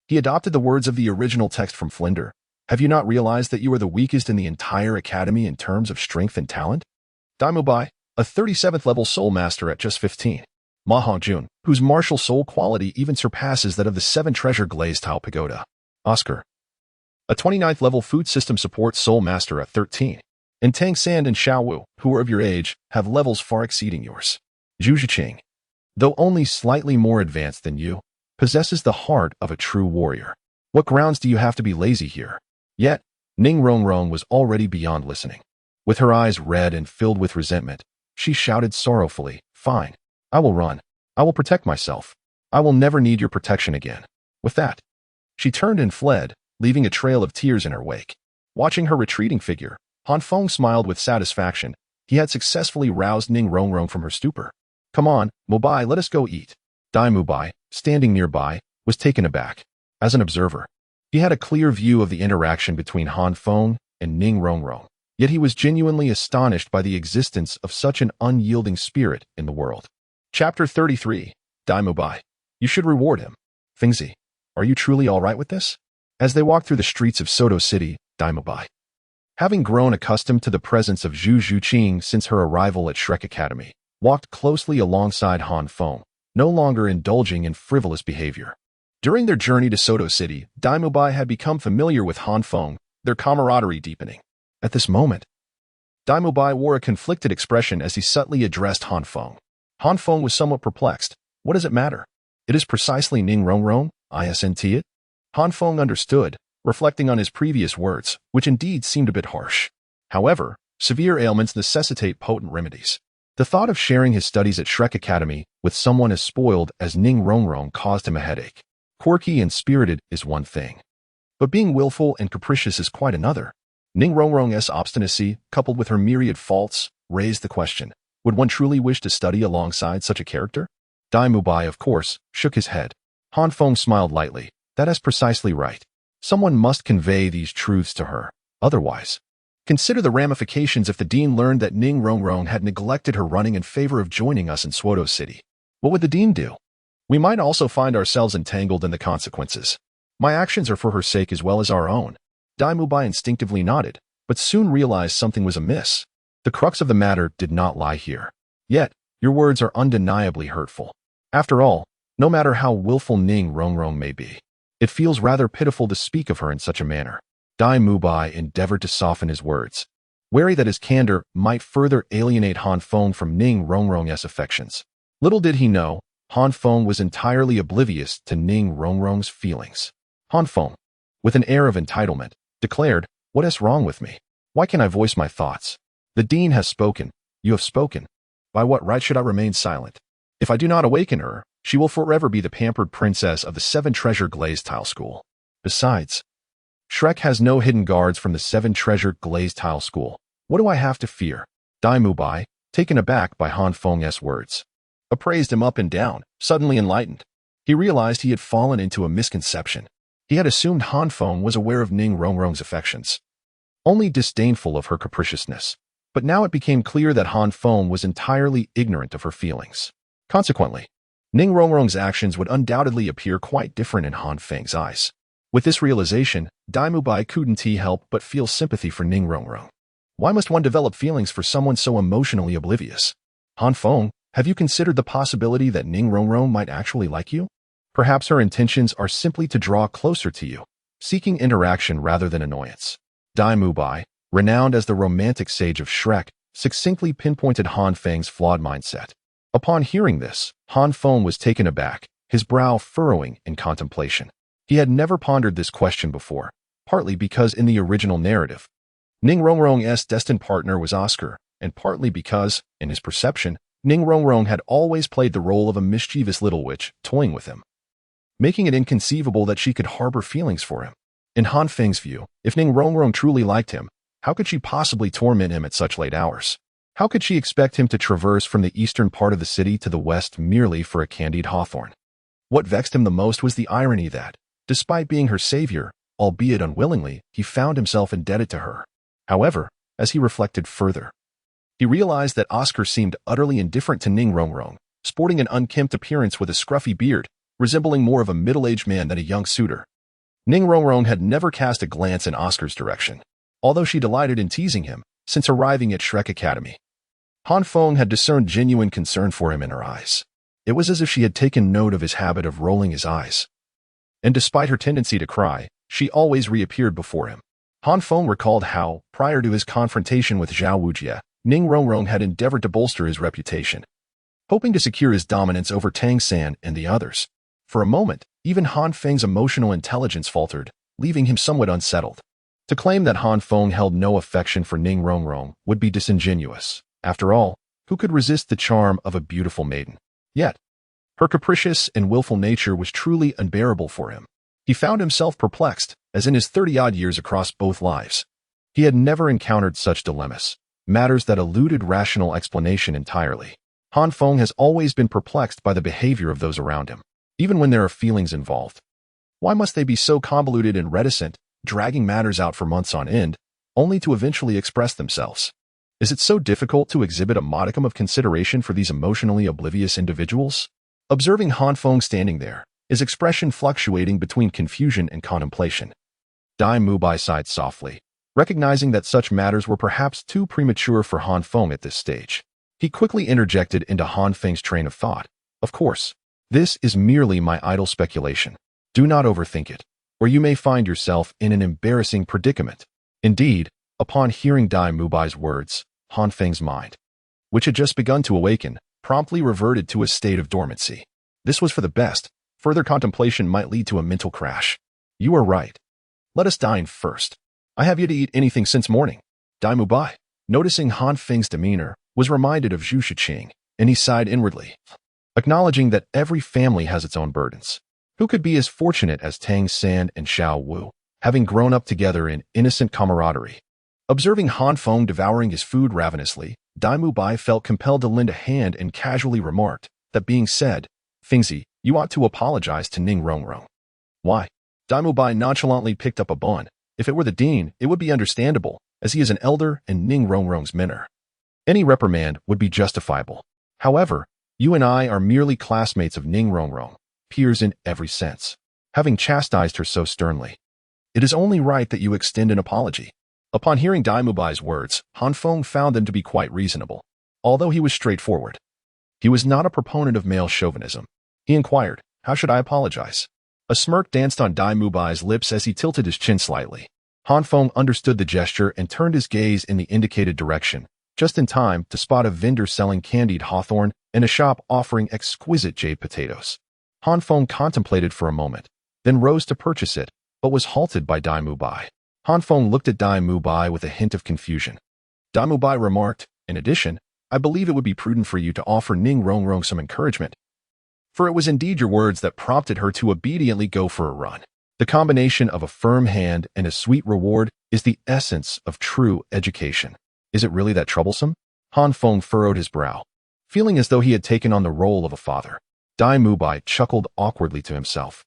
he adopted the words of the original text from Flinder. "Have you not realized that you are the weakest in the entire academy in terms of strength and talent?" Dai Mubai, a 37th level soul master at just 15. Ma Hongjun, whose martial soul quality even surpasses that of the 7 treasure glazed tile pagoda. Oscar, a 29th level food system support soul master at 13. And Tang San and Xiao Wu, who are of your age, have levels far exceeding yours. Zhu Qing, though only slightly more advanced than you, possesses the heart of a true warrior. What grounds do you have to be lazy here? Yet, Ning Rongrong was already beyond listening. With her eyes red and filled with resentment, she shouted sorrowfully, "Fine. I will run. I will protect myself. I will never need your protection again." With that, she turned and fled, leaving a trail of tears in her wake. Watching her retreating figure, Han Feng smiled with satisfaction. He had successfully roused Ning Rongrong from her stupor. "Come on, Mubai, let us go eat." Dai Mubai, standing nearby, was taken aback. As an observer, he had a clear view of the interaction between Han Feng and Ning Rongrong, yet he was genuinely astonished by the existence of such an unyielding spirit in the world. Chapter 33, Dai Mubai. You should reward him. Fengzi, are you truly all right with this? As they walked through the streets of Soto City, Dai Mubai, having grown accustomed to the presence of Zhu Qing since her arrival at Shrek Academy, walked closely alongside Han Feng, no longer indulging in frivolous behavior. During their journey to Soto City, Dai Mubai had become familiar with Han Feng, their camaraderie deepening. At this moment, Dai Mubai wore a conflicted expression as he subtly addressed Han Feng. Han Feng was somewhat perplexed. What does it matter? It is precisely Ning Rongrong, isn't it? Han Feng understood, reflecting on his previous words, which indeed seemed a bit harsh. However, severe ailments necessitate potent remedies. The thought of sharing his studies at Shrek Academy with someone as spoiled as Ning Rongrong caused him a headache. Quirky and spirited is one thing, but being willful and capricious is quite another. Ning Rongrong's obstinacy, coupled with her myriad faults, raised the question, would one truly wish to study alongside such a character? Dai Mubai, of course, shook his head. Han Feng smiled lightly. That is precisely right. Someone must convey these truths to her. Otherwise, consider the ramifications if the dean learned that Ning Rongrong had neglected her running in favor of joining us in Swoto City. What would the dean do? We might also find ourselves entangled in the consequences. My actions are for her sake as well as our own. Dai Mubai instinctively nodded, but soon realized something was amiss. The crux of the matter did not lie here. Yet, your words are undeniably hurtful. After all, no matter how willful Ning Rongrong may be, it feels rather pitiful to speak of her in such a manner. Dai Mubai endeavored to soften his words, wary that his candor might further alienate Han Feng from Ning Rongrong's affections. Little did he know, Han Feng was entirely oblivious to Ning Rongrong's feelings. Han Feng, with an air of entitlement, declared, "What is wrong with me? Why can't I voice my thoughts? The dean has spoken. You have spoken. By what right should I remain silent? If I do not awaken her, she will forever be the pampered princess of the Seven Treasure Glazed Tile School. Besides, Shrek has no hidden guards from the Seven Treasure Glazed Tile School. What do I have to fear?" Dai Mubai, taken aback by Han Feng's words, appraised him up and down, suddenly enlightened. He realized he had fallen into a misconception. He had assumed Han Feng was aware of Ning Rongrong's affections, only disdainful of her capriciousness. But now it became clear that Han Feng was entirely ignorant of her feelings. Consequently, Ning Rongrong's actions would undoubtedly appear quite different in Han Feng's eyes. With this realization, Dai Mubai couldn't help but feel sympathy for Ning Rongrong. Why must one develop feelings for someone so emotionally oblivious? Han Feng, have you considered the possibility that Ning Rongrong might actually like you? Perhaps her intentions are simply to draw closer to you, seeking interaction rather than annoyance. Dai Mubai, renowned as the romantic sage of Shrek, succinctly pinpointed Han Feng's flawed mindset. Upon hearing this, Han Feng was taken aback, his brow furrowing in contemplation. He had never pondered this question before, partly because in the original narrative, Ning Rongrong's destined partner was Oscar, and partly because, in his perception, Ning Rongrong had always played the role of a mischievous little witch, toying with him, making it inconceivable that she could harbor feelings for him. In Han Feng's view, if Ning Rongrong truly liked him, how could she possibly torment him at such late hours? How could she expect him to traverse from the eastern part of the city to the west merely for a candied hawthorn? What vexed him the most was the irony that, despite being her savior, albeit unwillingly, he found himself indebted to her. However, as he reflected further, he realized that Oscar seemed utterly indifferent to Ning Rongrong, sporting an unkempt appearance with a scruffy beard, resembling more of a middle-aged man than a young suitor. Ning Rongrong had never cast a glance in Oscar's direction, although she delighted in teasing him since arriving at Shrek Academy. Han Feng had discerned genuine concern for him in her eyes. It was as if she had taken note of his habit of rolling his eyes. And despite her tendency to cry, she always reappeared before him. Han Feng recalled how, prior to his confrontation with Zhao Wujie, Ning Rongrong had endeavored to bolster his reputation, hoping to secure his dominance over Tang San and the others. For a moment, even Han Feng's emotional intelligence faltered, leaving him somewhat unsettled. To claim that Han Feng held no affection for Ning Rongrong would be disingenuous. After all, who could resist the charm of a beautiful maiden? Yet, her capricious and willful nature was truly unbearable for him. He found himself perplexed, as in his 30-odd years across both lives, he had never encountered such dilemmas, matters that eluded rational explanation entirely. Han Feng has always been perplexed by the behavior of those around him, even when there are feelings involved. Why must they be so convoluted and reticent, dragging matters out for months on end, only to eventually express themselves? Is it so difficult to exhibit a modicum of consideration for these emotionally oblivious individuals? Observing Han Feng standing there, his expression fluctuating between confusion and contemplation, Dai Mubai sighed softly, recognizing that such matters were perhaps too premature for Han Feng at this stage. He quickly interjected into Han Feng's train of thought. Of course, this is merely my idle speculation. Do not overthink it, or you may find yourself in an embarrassing predicament. Indeed, upon hearing Dai Mubai's words, Han Feng's mind, which had just begun to awaken, promptly reverted to a state of dormancy. This was for the best. Further contemplation might lead to a mental crash. You are right. Let us dine first. I have yet to eat anything since morning. Dai Mubai, noticing Han Feng's demeanor, was reminded of Zhu Shiqing, and he sighed inwardly, acknowledging that every family has its own burdens. Who could be as fortunate as Tang San and Xiao Wu, having grown up together in innocent camaraderie? Observing Han Feng devouring his food ravenously, Dai Mubai felt compelled to lend a hand and casually remarked, that being said, Fengzi, you ought to apologize to Ning Rongrong. Why? Dai Mubai nonchalantly picked up a bun. If it were the dean, it would be understandable, as he is an elder and Ning Rongrong's mentor. Any reprimand would be justifiable. However, you and I are merely classmates of Ning Rongrong, peers in every sense. Having chastised her so sternly, it is only right that you extend an apology. Upon hearing Dai Mubai's words, Han Feng found them to be quite reasonable, although he was straightforward. He was not a proponent of male chauvinism. He inquired, how should I apologize? A smirk danced on Dai Mubai's lips as he tilted his chin slightly. Han Feng understood the gesture and turned his gaze in the indicated direction, just in time to spot a vendor selling candied hawthorn and a shop offering exquisite jade potatoes. Han Feng contemplated for a moment, then rose to purchase it, but was halted by Dai Mubai. Han Feng looked at Dai Mubai with a hint of confusion. Dai Mubai remarked, in addition, I believe it would be prudent for you to offer Ning Rongrong some encouragement. For it was indeed your words that prompted her to obediently go for a run. The combination of a firm hand and a sweet reward is the essence of true education. Is it really that troublesome? Han Feng furrowed his brow, feeling as though he had taken on the role of a father. Dai Mubai chuckled awkwardly to himself,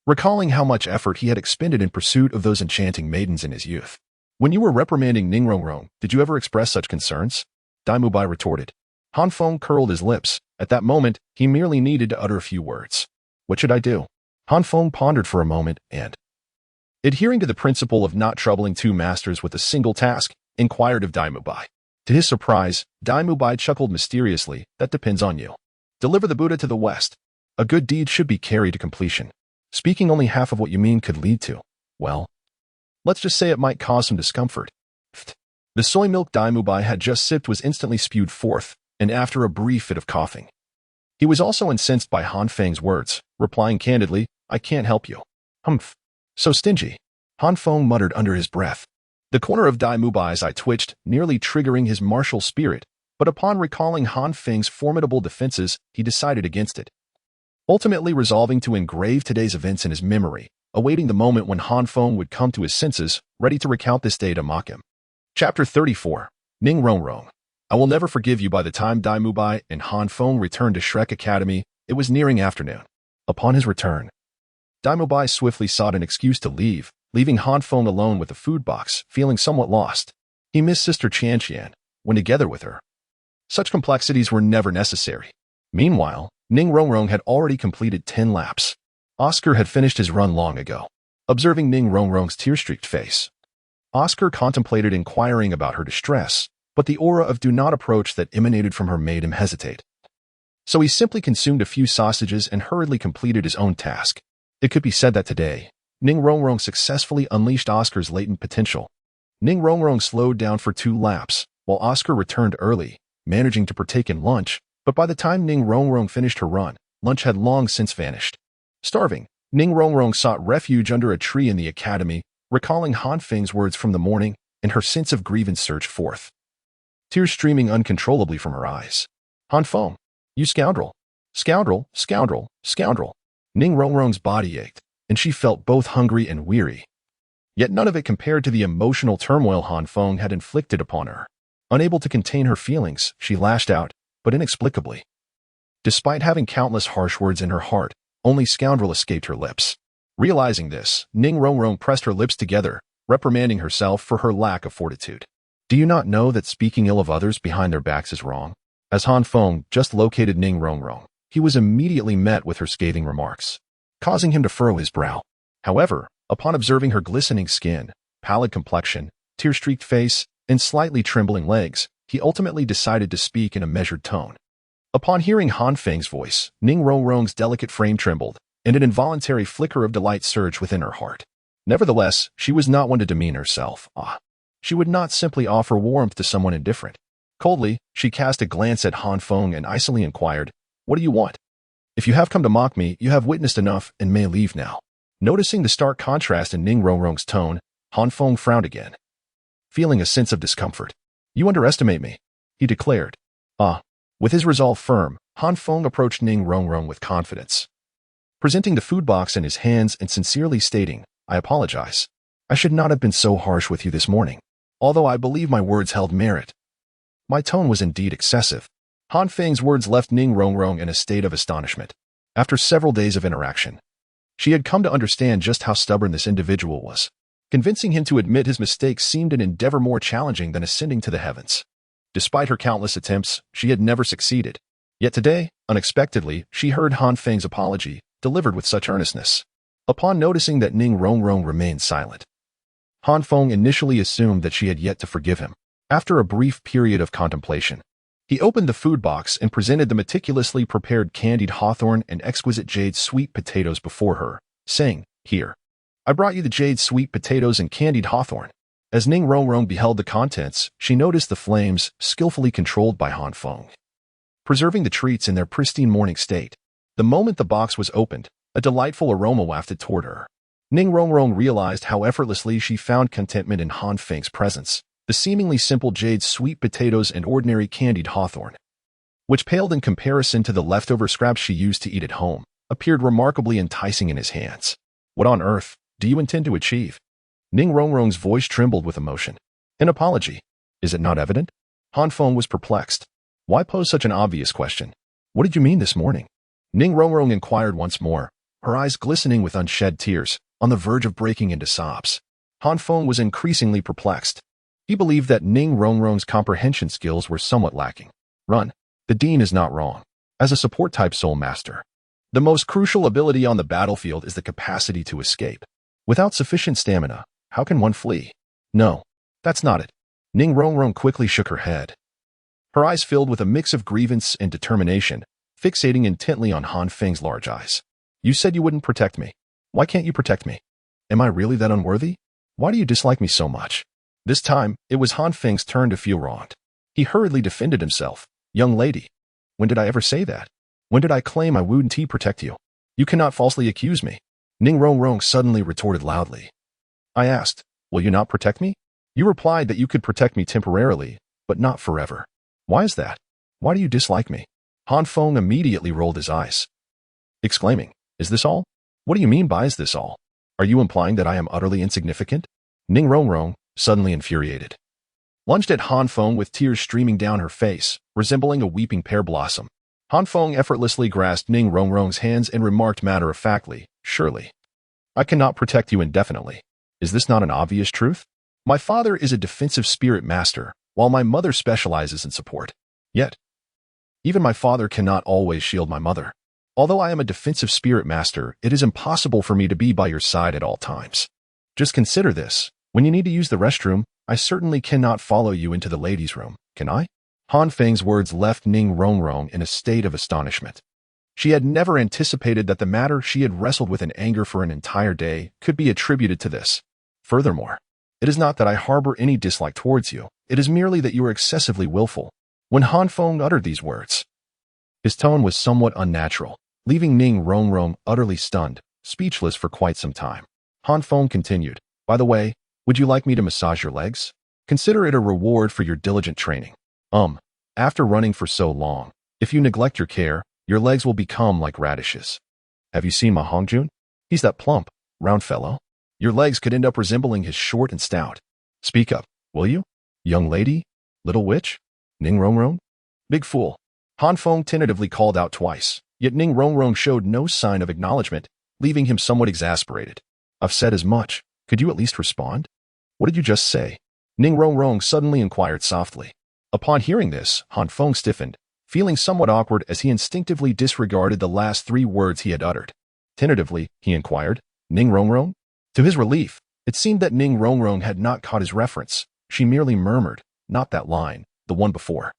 recalling how much effort he had expended in pursuit of those enchanting maidens in his youth. When you were reprimanding Ning Rongrong, did you ever express such concerns? Dai Mubai retorted. Han Feng curled his lips. At that moment, he merely needed to utter a few words. What should I do? Han Feng pondered for a moment and, adhering to the principle of not troubling two masters with a single task, inquired of Dai Mubai. To his surprise, Dai Mubai chuckled mysteriously, that depends on you. Deliver the Buddha to the West. A good deed should be carried to completion. Speaking only half of what you mean could lead to, well, let's just say it might cause some discomfort. The soy milk Dai Mubai had just sipped was instantly spewed forth, and after a brief fit of coughing, he was also incensed by Han Feng's words, replying candidly, I can't help you. Humph. So stingy. Han Feng muttered under his breath. The corner of Dai Mubai's eye twitched, nearly triggering his martial spirit, but upon recalling Han Feng's formidable defenses, he decided against it, ultimately resolving to engrave today's events in his memory, awaiting the moment when Han Feng would come to his senses, ready to recount this day to mock him. Chapter 34. Ning Rongrong. I will never forgive you. By the time Dai Mubai and Han Feng returned to Shrek Academy, it was nearing afternoon. Upon his return, Dai Mubai swiftly sought an excuse to leave, leaving Han Feng alone with the food box, feeling somewhat lost. He missed Sister Chian when together with her. Such complexities were never necessary. Meanwhile, Ning Rongrong had already completed 10 laps. Oscar had finished his run long ago. Observing Ning Rongrong's tear-streaked face, Oscar contemplated inquiring about her distress, but the aura of do not approach that emanated from her made him hesitate. So he simply consumed a few sausages and hurriedly completed his own task. It could be said that today, Ning Rongrong successfully unleashed Oscar's latent potential. Ning Rongrong slowed down for 2 laps, while Oscar returned early, managing to partake in lunch, but by the time Ning Rongrong finished her run, lunch had long since vanished. Starving, Ning Rongrong sought refuge under a tree in the academy, recalling Han Feng's words from the morning, and her sense of grievance surged forth, tears streaming uncontrollably from her eyes. Han Feng, you scoundrel! Scoundrel, scoundrel, scoundrel! Ning Rongrong's body ached, and she felt both hungry and weary. Yet none of it compared to the emotional turmoil Han Feng had inflicted upon her. Unable to contain her feelings, she lashed out, but inexplicably. Despite having countless harsh words in her heart, only scoundrel escaped her lips. Realizing this, Ning Rongrong pressed her lips together, reprimanding herself for her lack of fortitude. Do you not know that speaking ill of others behind their backs is wrong? As Han Feng just located Ning Rongrong, he was immediately met with her scathing remarks, causing him to furrow his brow. However, upon observing her glistening skin, pallid complexion, tear-streaked face, and slightly trembling legs, he ultimately decided to speak in a measured tone. Upon hearing Han Feng's voice, Ning Rongrong's delicate frame trembled, and an involuntary flicker of delight surged within her heart. Nevertheless, she was not one to demean herself. She would not simply offer warmth to someone indifferent. Coldly, she cast a glance at Han Feng and icily inquired, "What do you want? If you have come to mock me, you have witnessed enough and may leave now." Noticing the stark contrast in Ning Rongrong's tone, Han Feng frowned again, feeling a sense of discomfort. "You underestimate me," he declared. With his resolve firm, Han Feng approached Ning Rongrong with confidence, presenting the food box in his hands and sincerely stating, "I apologize. I should not have been so harsh with you this morning, although I believe my words held merit." My tone was indeed excessive. Han Feng's words left Ning Rongrong in a state of astonishment. After several days of interaction, she had come to understand just how stubborn this individual was. Convincing him to admit his mistakes seemed an endeavor more challenging than ascending to the heavens. Despite her countless attempts, she had never succeeded. Yet today, unexpectedly, she heard Han Feng's apology, delivered with such earnestness. Upon noticing that Ning Rongrong remained silent, Han Feng initially assumed that she had yet to forgive him. After a brief period of contemplation, he opened the food box and presented the meticulously prepared candied hawthorn and exquisite jade sweet potatoes before her, saying, "Here, I brought you the jade sweet potatoes and candied hawthorn." As Ning Rongrong beheld the contents, she noticed the flames, skillfully controlled by Han Feng, preserving the treats in their pristine morning state. The moment the box was opened, a delightful aroma wafted toward her. Ning Rongrong realized how effortlessly she found contentment in Han Feng's presence. The seemingly simple jade sweet potatoes and ordinary candied hawthorn, which paled in comparison to the leftover scraps she used to eat at home, appeared remarkably enticing in his hands. "What on earth do you intend to achieve?" Ning Rongrong's voice trembled with emotion. "An apology. Is it not evident?" Han Feng was perplexed. Why pose such an obvious question? "What did you mean this morning?" Ning Rongrong inquired once more, her eyes glistening with unshed tears, on the verge of breaking into sobs. Han Feng was increasingly perplexed. He believed that Ning Rongrong's comprehension skills were somewhat lacking. The Dean is not wrong. As a support-type soul master, the most crucial ability on the battlefield is the capacity to escape. Without sufficient stamina, how can one flee? No, that's not it. Ning Rongrong quickly shook her head, her eyes filled with a mix of grievance and determination, fixating intently on Han Feng's large eyes. "You said you wouldn't protect me. Why can't you protect me? Am I really that unworthy? Why do you dislike me so much?" This time, it was Han Feng's turn to feel wronged. He hurriedly defended himself. "Young lady, when did I ever say that? When did I claim I wouldn't protect you? You cannot falsely accuse me." Ning Rongrong suddenly retorted loudly. "I asked, will you not protect me? You replied that you could protect me temporarily, but not forever. Why is that? Why do you dislike me?" Han Feng immediately rolled his eyes, exclaiming, "Is this all? What do you mean by is this all? Are you implying that I am utterly insignificant?" Ning Rongrong, suddenly infuriated, lunged at Han Feng with tears streaming down her face, resembling a weeping pear blossom. Han Feng effortlessly grasped Ning Rongrong's hands and remarked matter-of-factly, "Surely, I cannot protect you indefinitely. Is this not an obvious truth? My father is a defensive spirit master, while my mother specializes in support. Yet, even my father cannot always shield my mother. Although I am a defensive spirit master, it is impossible for me to be by your side at all times. Just consider this. When you need to use the restroom, I certainly cannot follow you into the ladies' room, can I?" Han Feng's words left Ning Rongrong in a state of astonishment. She had never anticipated that the matter she had wrestled with in anger for an entire day could be attributed to this. "Furthermore, it is not that I harbor any dislike towards you, it is merely that you are excessively willful." When Han Feng uttered these words, his tone was somewhat unnatural, leaving Ning Rongrong utterly stunned, speechless for quite some time. Han Feng continued, "By the way, would you like me to massage your legs? Consider it a reward for your diligent training. After running for so long, if you neglect your care, your legs will become like radishes. Have you seen Ma Hongjun? He's that plump, round fellow. Your legs could end up resembling his short and stout. Speak up, will you? Young lady? Little witch? Ning Rongrong?" "Big fool." Han Feng tentatively called out twice, yet Ning Rongrong showed no sign of acknowledgement, leaving him somewhat exasperated. "I've said as much. Could you at least respond?" "What did you just say?" Ning Rongrong suddenly inquired softly. Upon hearing this, Han Feng stiffened, feeling somewhat awkward as he instinctively disregarded the last 3 words he had uttered. Tentatively, he inquired, "Ning Rongrong?" To his relief, it seemed that Ning Rongrong had not caught his reference. She merely murmured, "Not that line, the one before."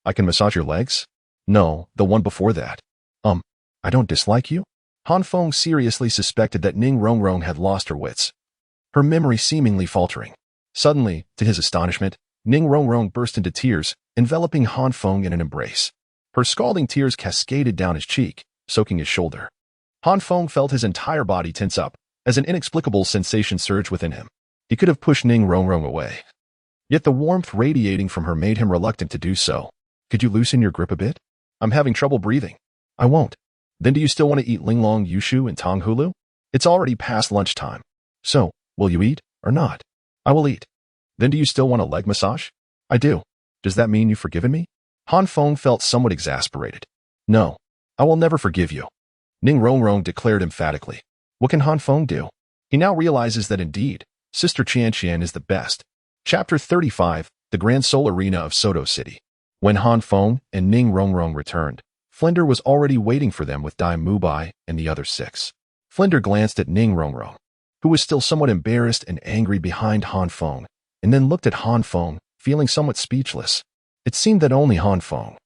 "I can massage your legs?" "No, the one before that." I don't dislike you?" Han Feng seriously suspected that Ning Rongrong had lost her wits, her memory seemingly faltering. Suddenly, to his astonishment, Ning Rongrong burst into tears, enveloping Han Feng in an embrace. Her scalding tears cascaded down his cheek, soaking his shoulder. Han Feng felt his entire body tense up, as an inexplicable sensation surged within him. He could have pushed Ning Rongrong away. Yet the warmth radiating from her made him reluctant to do so. Could you loosen your grip a bit? I'm having trouble breathing. I won't. Then do you still want to eat Linglong Yushu and Tong Hulu? It's already past lunchtime. So, will you eat or not? I will eat. Then do you still want a leg massage? I do. Does that mean you've forgiven me? Han Feng felt somewhat exasperated. No, I will never forgive you. Ning Rongrong declared emphatically. What can Han Feng do? He now realizes that indeed, Sister Chian is the best. Chapter 35, The Grand Soul Arena of Soto City. When Han Feng and Ning Rongrong returned, Flinder was already waiting for them with Dai Mubai and the other 6. Flinder glanced at Ning Rongrong, who was still somewhat embarrassed and angry behind Han Feng, and then looked at Han Feng, feeling somewhat speechless. It seemed that only Han Feng,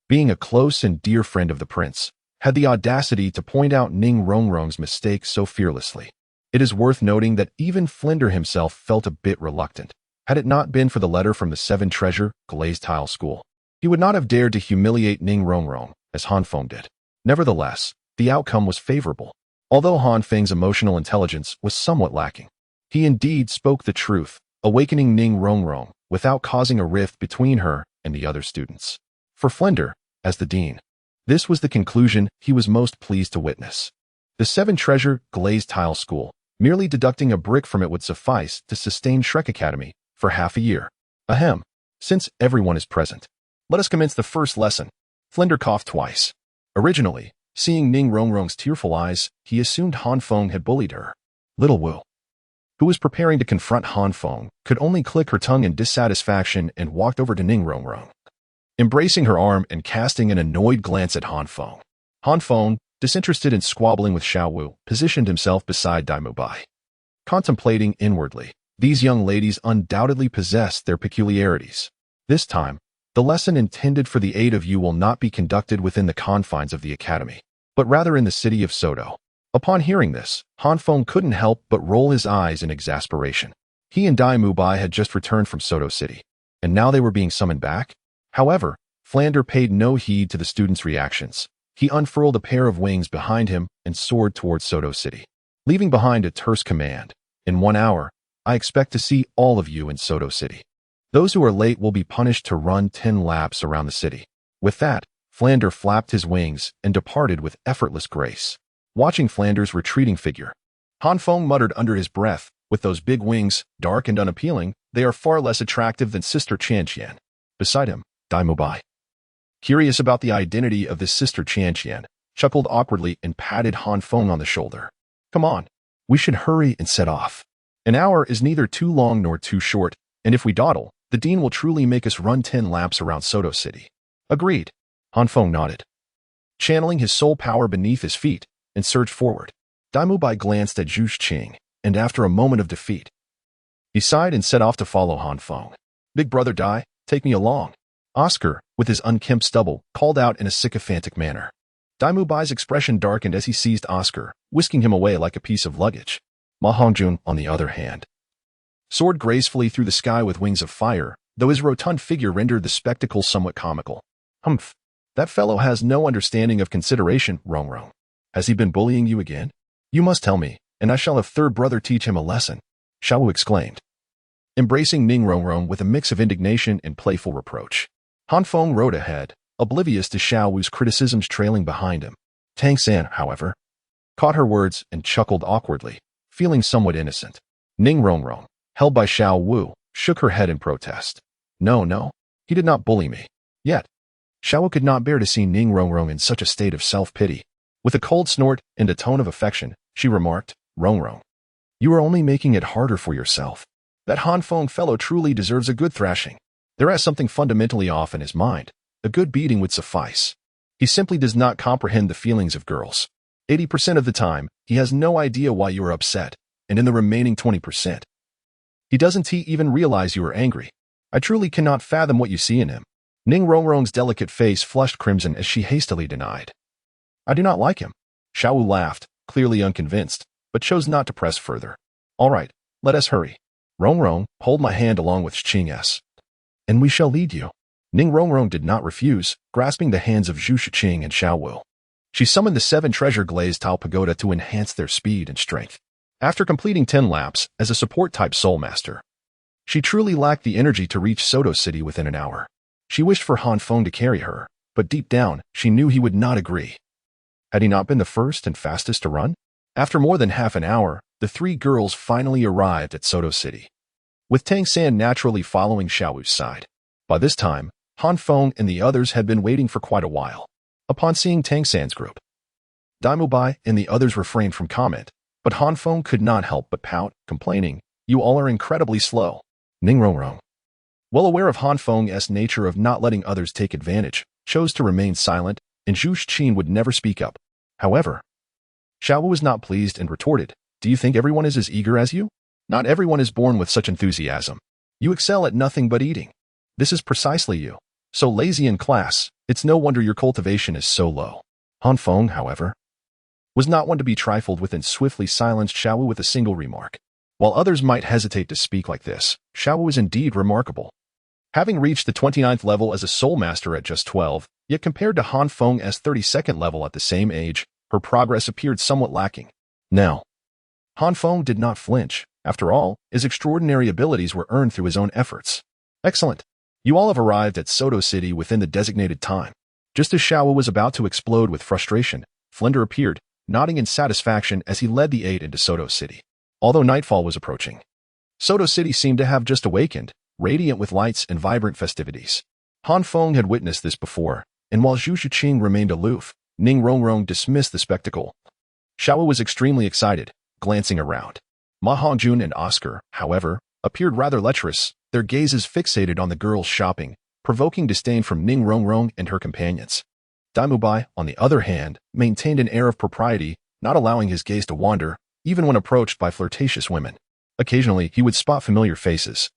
being a close and dear friend of the prince, had the audacity to point out Ning Rongrong's mistake so fearlessly. It is worth noting that even Flinder himself felt a bit reluctant. Had it not been for the letter from the 7 Treasure Glazed Tile School, he would not have dared to humiliate Ning Rongrong, as Han Feng did. Nevertheless, the outcome was favorable. Although Han Feng's emotional intelligence was somewhat lacking, he indeed spoke the truth, awakening Ning Rongrong without causing a rift between her and the other students. For Flinder, as the dean, this was the conclusion he was most pleased to witness. The 7 Treasure Glazed Tile School, merely deducting a brick from it would suffice to sustain Shrek Academy for half a year. Ahem. Since everyone is present, let us commence the first lesson. Flinder coughed twice. Originally, seeing Ning Rongrong's tearful eyes, he assumed Han Feng had bullied her. Little Wu, who was preparing to confront Han Feng, could only click her tongue in dissatisfaction and walked over to Ning Rongrong, embracing her arm and casting an annoyed glance at Han Feng. Han Feng, disinterested in squabbling with Xiao Wu, positioned himself beside Dai Mubai. Contemplating inwardly, these young ladies undoubtedly possessed their peculiarities. This time, the lesson intended for the 8 of you will not be conducted within the confines of the academy, but rather in the city of Soto. Upon hearing this, Han Feng couldn't help but roll his eyes in exasperation. He and Dai Mubai had just returned from Soto City, and now they were being summoned back? However, Flinder paid no heed to the students' reactions. He unfurled a pair of wings behind him and soared towards Soto City, leaving behind a terse command. In 1 hour, I expect to see all of you in Soto City. Those who are late will be punished to run 10 laps around the city. With that, Flinder flapped his wings and departed with effortless grace. Watching Flinder's retreating figure, Han Feng muttered under his breath, with those big wings, dark and unappealing, they are far less attractive than Sister Chian. Beside him, Dai Mubai, curious about the identity of this Sister Chian, chuckled awkwardly and patted Han Feng on the shoulder. Come on, we should hurry and set off. An hour is neither too long nor too short, and if we dawdle, the dean will truly make us run 10 laps around Soto City. Agreed. Han Feng nodded, channeling his soul power beneath his feet, and surged forward. Dai Mubai glanced at Zhu Qing, and after a moment of defeat, he sighed and set off to follow Han Feng. Big brother Dai, take me along. Oscar, with his unkempt stubble, called out in a sycophantic manner. Dai Mubai's expression darkened as he seized Oscar, whisking him away like a piece of luggage. Ma Hongjun, on the other hand, soared gracefully through the sky with wings of fire, though his rotund figure rendered the spectacle somewhat comical. Humph, that fellow has no understanding of consideration, Rongrong. Has he been bullying you again? You must tell me, and I shall have third brother teach him a lesson, Xiao Wu exclaimed, embracing Ning Rongrong with a mix of indignation and playful reproach. Han Feng rode ahead, oblivious to Xiao Wu's criticisms trailing behind him. Tang San, however, caught her words and chuckled awkwardly, feeling somewhat innocent. Ning Rongrong, held by Xiao Wu, shook her head in protest. No, he did not bully me. Yet, Xiao Wu could not bear to see Ning Rongrong in such a state of self-pity. With a cold snort and a tone of affection, she remarked, Rongrong, you are only making it harder for yourself. That Han Feng fellow truly deserves a good thrashing. There is something fundamentally off in his mind. A good beating would suffice. He simply does not comprehend the feelings of girls. 80% of the time, he has no idea why you are upset, and in the remaining 20%, he doesn't even realize you are angry. I truly cannot fathom what you see in him. Ning Rongrong's delicate face flushed crimson as she hastily denied. I do not like him. Xiao Wu laughed, clearly unconvinced, but chose not to press further. All right, let us hurry. Rongrong, hold my hand along with Qing S. and we shall lead you. Ning Rongrong did not refuse, grasping the hands of Zhu Shiqing and Xiao Wu. She summoned the 7 treasure glazed tile pagoda to enhance their speed and strength. After completing 10 laps as a support-type soul master, she truly lacked the energy to reach Soto City within an hour. She wished for Han Feng to carry her, but deep down, she knew he would not agree. Had he not been the first and fastest to run? After more than half an hour, the 3 girls finally arrived at Soto City, with Tangan naturally following Xiaowu's side. By this time, Han Feng and the others had been waiting for quite a while. Upon seeing Tangan's group, Daimubai and the others refrained from comment, but Han Feng could not help but pout, complaining, "You all are incredibly slow." Ning Rongrong, well aware of Han Feng's nature of not letting others take advantage, chose to remain silent, and Zhu Shiqing would never speak up. However, Xiaowu was not pleased and retorted, "Do you think everyone is as eager as you? Not everyone is born with such enthusiasm. You excel at nothing but eating. This is precisely you. So lazy in class, it's no wonder your cultivation is so low." Han Feng, however, was not one to be trifled with and swiftly silenced Xiaowu with a single remark. While others might hesitate to speak like this, Xiaowu is indeed remarkable. Having reached the 29th level as a soul master at just 12, yet compared to Han Feng's 32nd level at the same age, her progress appeared somewhat lacking. Now, Han Feng did not flinch. After all, his extraordinary abilities were earned through his own efforts. Excellent. You all have arrived at Soto City within the designated time. Just as Xiaowu was about to explode with frustration, Flinder appeared, nodding in satisfaction as he led the 8 into Soto City. Although nightfall was approaching, Soto City seemed to have just awakened, radiant with lights and vibrant festivities. Han Feng had witnessed this before, and while Zhu Shiqing remained aloof, Ning Rongrong dismissed the spectacle. Xiaowu was extremely excited, glancing around. Ma Hongjun and Oscar, however, appeared rather lecherous, their gazes fixated on the girls shopping, provoking disdain from Ning Rongrong and her companions. Daimubai, on the other hand, maintained an air of propriety, not allowing his gaze to wander, even when approached by flirtatious women. Occasionally, he would spot familiar faces,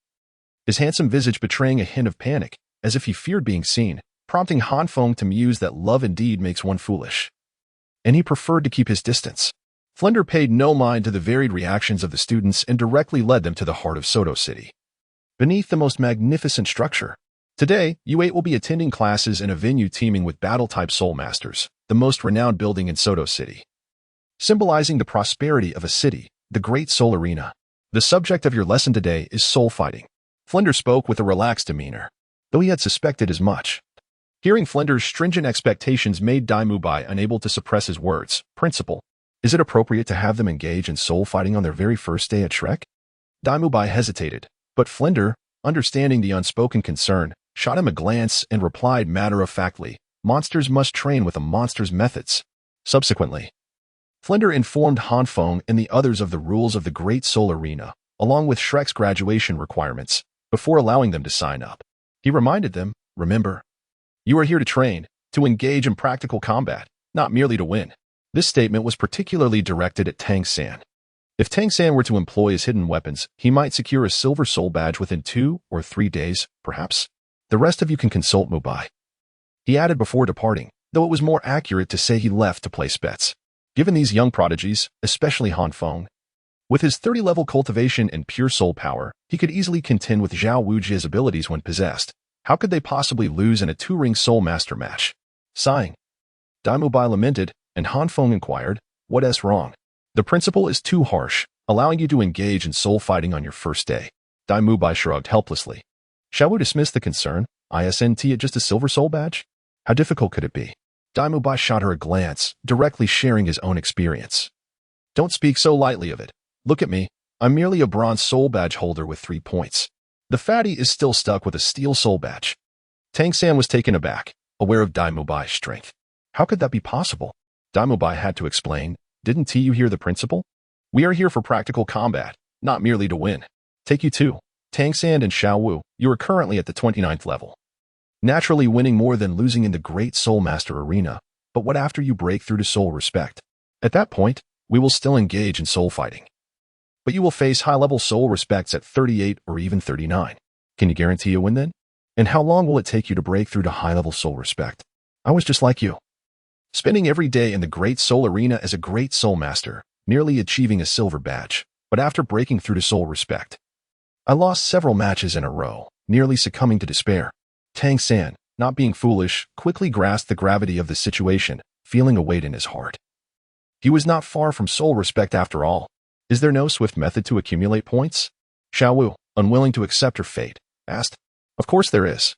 his handsome visage betraying a hint of panic, as if he feared being seen, prompting Han Feng to muse that love indeed makes one foolish. And he preferred to keep his distance. Flinder paid no mind to the varied reactions of the students and directly led them to the heart of Soto City. Beneath the most magnificent structure, today, U8 will be attending classes in a venue teeming with battle-type soul masters, the most renowned building in Soto City. Symbolizing the prosperity of a city, the Great Soul Arena. The subject of your lesson today is soul fighting. Flinder spoke with a relaxed demeanor, though he had suspected as much. Hearing Flinder's stringent expectations made Daimubai unable to suppress his words. "Principal, is it appropriate to have them engage in soul fighting on their very first day at Shrek?" Daimubai hesitated, but Flinder, understanding the unspoken concern, shot him a glance and replied matter-of-factly, "Monsters must train with a monster's methods." Subsequently, Flinder informed Han Feng and the others of the rules of the Great Soul Arena, along with Shrek's graduation requirements, before allowing them to sign up. He reminded them, "Remember, you are here to train, to engage in practical combat, not merely to win." This statement was particularly directed at Tangan. If Tangan were to employ his hidden weapons, he might secure a silver soul badge within 2 or 3 days, perhaps. The rest of you can consult Mubai, he added before departing, though it was more accurate to say he left to place bets. Given these young prodigies, especially Han Feng, with his 30-level cultivation and pure soul power, he could easily contend with Zhao Wuji's abilities when possessed. How could they possibly lose in a 2-ring soul master match? Sighing, Daimubai lamented, and Han Feng inquired, "What's wrong?" "The principle is too harsh, allowing you to engage in soul fighting on your first day." Daimubai shrugged helplessly. Shall we dismiss the concern? Isn't it just a silver soul badge? How difficult could it be? Daimubai shot her a glance, directly sharing his own experience. "Don't speak so lightly of it. Look at me. I'm merely a bronze soul badge holder with 3 points. The fatty is still stuck with a steel soul badge." Tangan was taken aback, aware of Daimubai's strength. How could that be possible? Daimubai had to explain, "Didn't you hear the principle? We are here for practical combat, not merely to win. Take you two, Tangan and Xiao Wu, you are currently at the 29th level. Naturally winning more than losing in the Great Soul Master Arena, but what after you break through to soul respect? At that point, we will still engage in soul fighting. But you will face high-level soul respects at 38 or even 39. Can you guarantee a win then? And how long will it take you to break through to high-level soul respect? I was just like you, spending every day in the Great Soul Arena as a Great Soul Master, nearly achieving a silver badge, but after breaking through to soul respect, I lost several matches in a row, nearly succumbing to despair. Tang San, not being foolish, quickly grasped the gravity of the situation, feeling a weight in his heart. He was not far from soul respect after all. Is there no swift method to accumulate points? Xiaowu, unwilling to accept her fate, asked. Of course there is.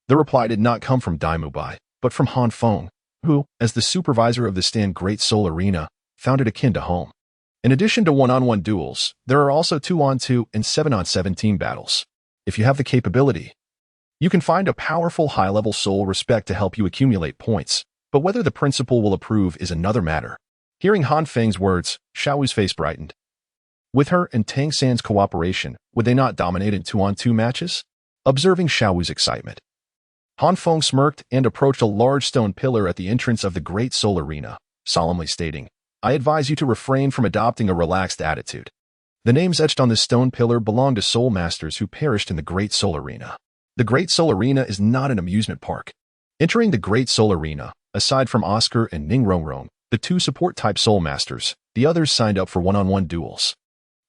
The reply did not come from Daimubai, but from Han Feng, who, as the supervisor of the Stan Great Soul Arena, found it akin to home. In addition to one-on-one duels, there are also 2-on-2 and 7-on-7 team battles. If you have the capability, you can find a powerful high-level soul respect to help you accumulate points, but whether the principal will approve is another matter. Hearing Han Feng's words, Xiaowu's face brightened. With her and Tang San's cooperation, would they not dominate in 2-on-2 matches? Observing Xiaowu's excitement, Han Feng smirked and approached a large stone pillar at the entrance of the Great Soul Arena, solemnly stating, I advise you to refrain from adopting a relaxed attitude. The names etched on this stone pillar belong to soul masters who perished in the Great Soul Arena. The Great Soul Arena is not an amusement park. Entering the Great Soul Arena, aside from Oscar and Ning Rongrong, the two support-type soul masters, the others signed up for one-on-one duels.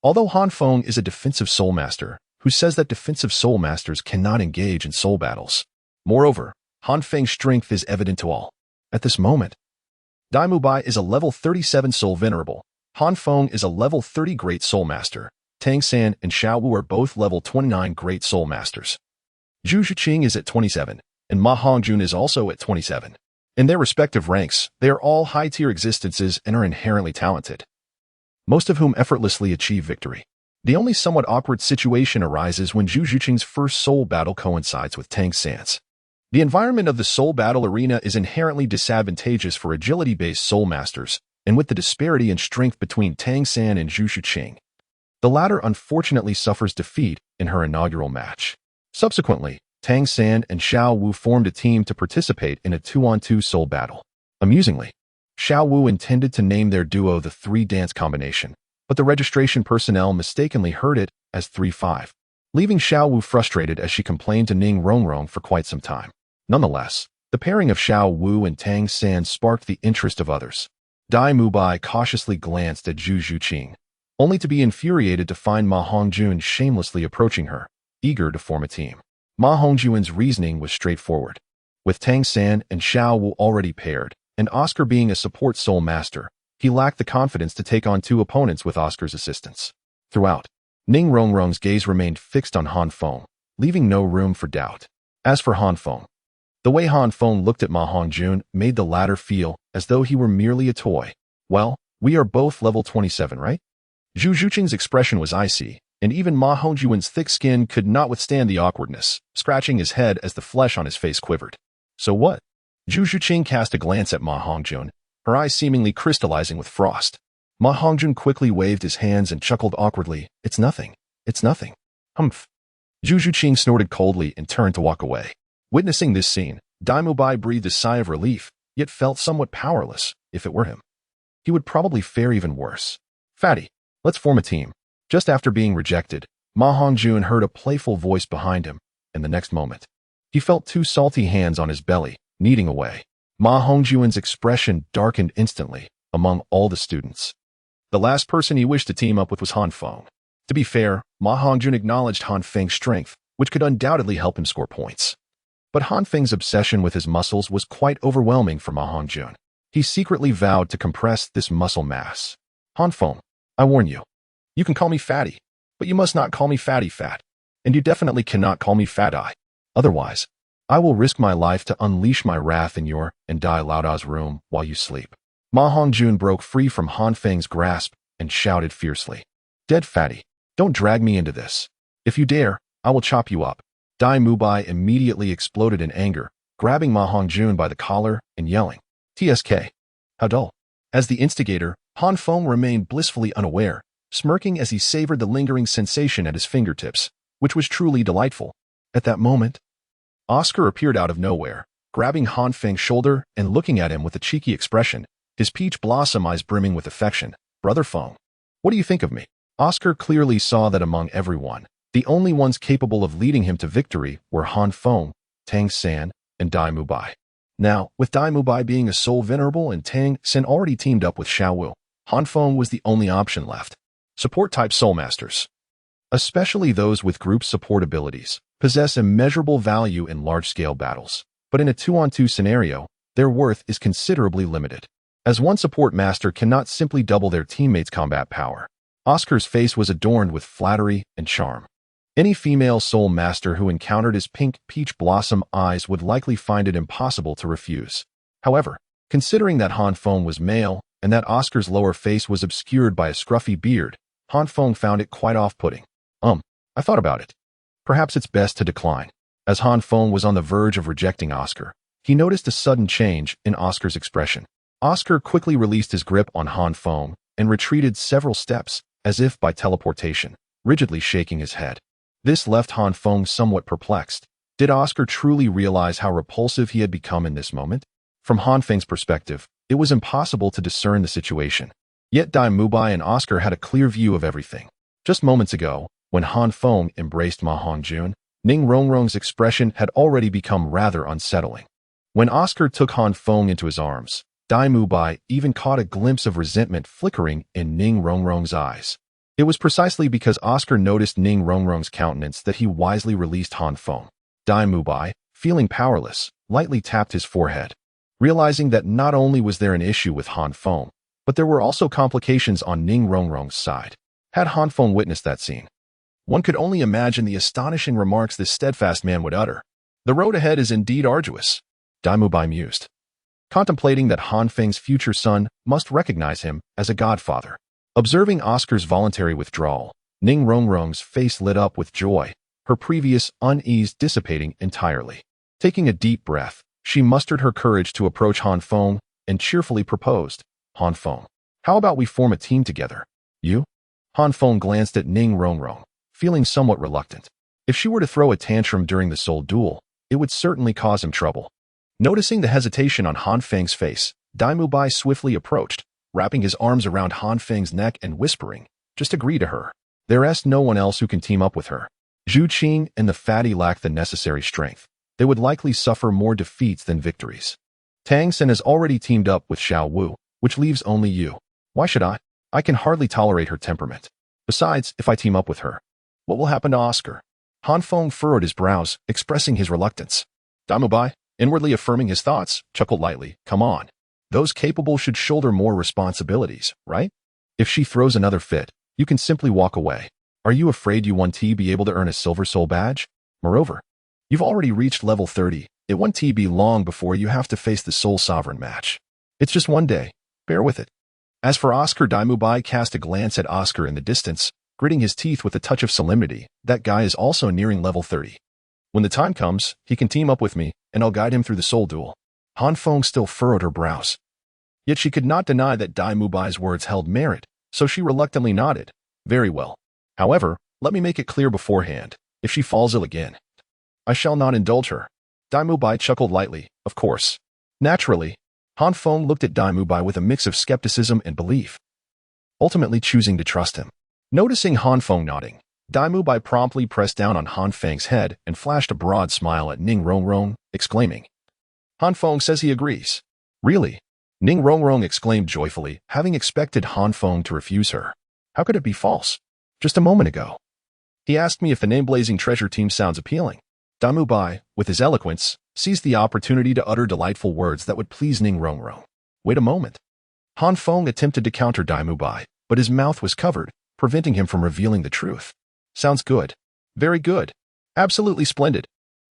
Although Han Feng is a defensive soul master, who says that defensive soul masters cannot engage in soul battles. Moreover, Han Feng's strength is evident to all. At this moment, Daimubai is a level 37 Soul Venerable, Han Feng is a level 30 Great Soul Master, Tang San and Xiaowu are both level 29 Great Soul Masters. Zhu Zhiqing is at 27, and Ma Hongjun is also at 27. In their respective ranks, they are all high-tier existences and are inherently talented, most of whom effortlessly achieve victory. The only somewhat awkward situation arises when Zhu Zhiqing's first soul battle coincides with Tang San's. The environment of the soul battle arena is inherently disadvantageous for agility-based soul masters, and with the disparity in strength between Tang San and Zhu Zhiqing, the latter unfortunately suffers defeat in her inaugural match. Subsequently, Tang San and Xiaowu formed a team to participate in a 2-on-2 soul battle. Amusingly, Xiaowu intended to name their duo the 3-dance combination, but the registration personnel mistakenly heard it as 3-5, leaving Xiaowu frustrated as she complained to Ning Rongrong for quite some time. Nonetheless, the pairing of Xiaowu and Tang San sparked the interest of others. Dai Mubai cautiously glanced at Zhu Zhiqing, only to be infuriated to find Ma Hongjun shamelessly approaching her, eager to form a team. Ma Hongjun's reasoning was straightforward. With Tang San and Xiaowu already paired, and Oscar being a support soul master, he lacked the confidence to take on two opponents with Oscar's assistance. Throughout, Ning Rongrong's gaze remained fixed on Han Feng, leaving no room for doubt. As for Han Feng, the way Han Feng looked at Ma Hongjun made the latter feel as though he were merely a toy. Well, we are both level 27, right? Zhu Zhiqing's expression was icy, and even Ma Hongjun's thick skin could not withstand the awkwardness, scratching his head as the flesh on his face quivered. So what? Zhu Zhiqing cast a glance at Ma Hongjun, her eyes seemingly crystallizing with frost. Ma Hongjun quickly waved his hands and chuckled awkwardly. It's nothing. It's nothing. Humph. Zhu Zhiqing snorted coldly and turned to walk away. Witnessing this scene, Daimubai breathed a sigh of relief, yet felt somewhat powerless. If it were him, he would probably fare even worse. Fatty, let's form a team. Just after being rejected, Ma Hongjun heard a playful voice behind him, and the next moment, he felt two salty hands on his belly, kneading away. Ma Hongjun's expression darkened instantly among all the students. The last person he wished to team up with was Han Feng. To be fair, Ma Hongjun acknowledged Han Feng's strength, which could undoubtedly help him score points. But Han Feng's obsession with his muscles was quite overwhelming for Ma Hongjun. He secretly vowed to compress this muscle mass. Han Feng, I warn you. You can call me Fatty, but you must not call me Fatty Fat. And you definitely cannot call me Fat Eye. Otherwise, I will risk my life to unleash my wrath in your and Dai Laoda's room while you sleep. Ma Hongjun broke free from Han Feng's grasp and shouted fiercely. Dead Fatty, don't drag me into this. If you dare, I will chop you up. Dai Mubai immediately exploded in anger, grabbing Ma Hongjun by the collar and yelling, TSK. How dull. As the instigator, Han Feng remained blissfully unaware, smirking as he savored the lingering sensation at his fingertips, which was truly delightful. At that moment, Oscar appeared out of nowhere, grabbing Han Feng's shoulder and looking at him with a cheeky expression, his peach blossom eyes brimming with affection. Brother Feng, what do you think of me? Oscar clearly saw that among everyone, the only ones capable of leading him to victory were Han Feng, Tang San, and Dai Mubai. Now, with Dai Mubai being a soul venerable and Tang San already teamed up with Xiaowu, Han Feng was the only option left. Support-type soul masters. especially those with group support abilities, possess immeasurable value in large-scale battles. But in a 2-on-2 scenario, their worth is considerably limited, as one support master cannot simply double their teammates' combat power. Oscar's face was adorned with flattery and charm. Any female soul master who encountered his pink peach blossom eyes would likely find it impossible to refuse. However, considering that Han Feng was male and that Oscar's lower face was obscured by a scruffy beard, Han Feng found it quite off-putting. I thought about it. Perhaps it's best to decline. As Han Feng was on the verge of rejecting Oscar, he noticed a sudden change in Oscar's expression. Oscar quickly released his grip on Han Feng and retreated several steps, as if by teleportation, rigidly shaking his head. This left Han Feng somewhat perplexed. Did Oscar truly realize how repulsive he had become in this moment? From Han Feng's perspective, it was impossible to discern the situation. Yet Dai Mubai and Oscar had a clear view of everything. Just moments ago, when Han Feng embraced Ma Hongjun, Ning Rongrong's expression had already become rather unsettling. When Oscar took Han Feng into his arms, Dai Mubai even caught a glimpse of resentment flickering in Ning Rongrong's eyes. It was precisely because Oscar noticed Ning Rongrong's countenance that he wisely released Han Feng. Dai Mubai, feeling powerless, lightly tapped his forehead, realizing that not only was there an issue with Han Feng, but there were also complications on Ning Rongrong's side. Had Han Feng witnessed that scene, one could only imagine the astonishing remarks this steadfast man would utter. The road ahead is indeed arduous, Dai Mubai mused, contemplating that Han Feng's future son must recognize him as a godfather. Observing Oscar's voluntary withdrawal, Ning Rongrong's face lit up with joy, her previous unease dissipating entirely. Taking a deep breath, she mustered her courage to approach Han Feng and cheerfully proposed, Han Feng, how about we form a team together? You? Han Feng glanced at Ning Rongrong, feeling somewhat reluctant. If she were to throw a tantrum during the soul duel, it would certainly cause him trouble. Noticing the hesitation on Han Feng's face, Dai Mubai swiftly approached, wrapping his arms around Han Feng's neck and whispering, just agree to her. There's no one else who can team up with her. Zhu Qing and the fatty lack the necessary strength. They would likely suffer more defeats than victories. Tang Sen has already teamed up with Xiao Wu, which leaves only you. Why should I? I can hardly tolerate her temperament. Besides, if I team up with her, what will happen to Oscar? Han Feng furrowed his brows, expressing his reluctance. Dai Mubai, inwardly affirming his thoughts, chuckled lightly. Come on. Those capable should shoulder more responsibilities, right? If she throws another fit, you can simply walk away. Are you afraid you won't be able to earn a Silver Soul badge? Moreover, you've already reached level 30. It won't be long before you have to face the Soul Sovereign match. It's just one day. Bear with it. As for Oscar, Dai Mubai cast a glance at Oscar in the distance, gritting his teeth with a touch of solemnity. That guy is also nearing level 30. When the time comes, he can team up with me, and I'll guide him through the soul duel. Han Feng still furrowed her brows. Yet she could not deny that Dai Mubai's words held merit, so she reluctantly nodded. Very well. However, let me make it clear beforehand, if she falls ill again, I shall not indulge her. Dai Mubai chuckled lightly, of course. Naturally, Han Feng looked at Dai Mubai with a mix of skepticism and belief, ultimately choosing to trust him. Noticing Han Feng nodding, Dai Mubai promptly pressed down on Han Feng's head and flashed a broad smile at Ning Rongrong, exclaiming, Han Feng says he agrees. Really? Ning Rongrong exclaimed joyfully, having expected Han Feng to refuse her. How could it be false? Just a moment ago, he asked me if the name-blazing treasure team sounds appealing. Dai Mubai, with his eloquence, seized the opportunity to utter delightful words that would please Ning Rongrong. Wait a moment. Han Feng attempted to counter Dai Mubai, but his mouth was covered, preventing him from revealing the truth. Sounds good. Very good. Absolutely splendid.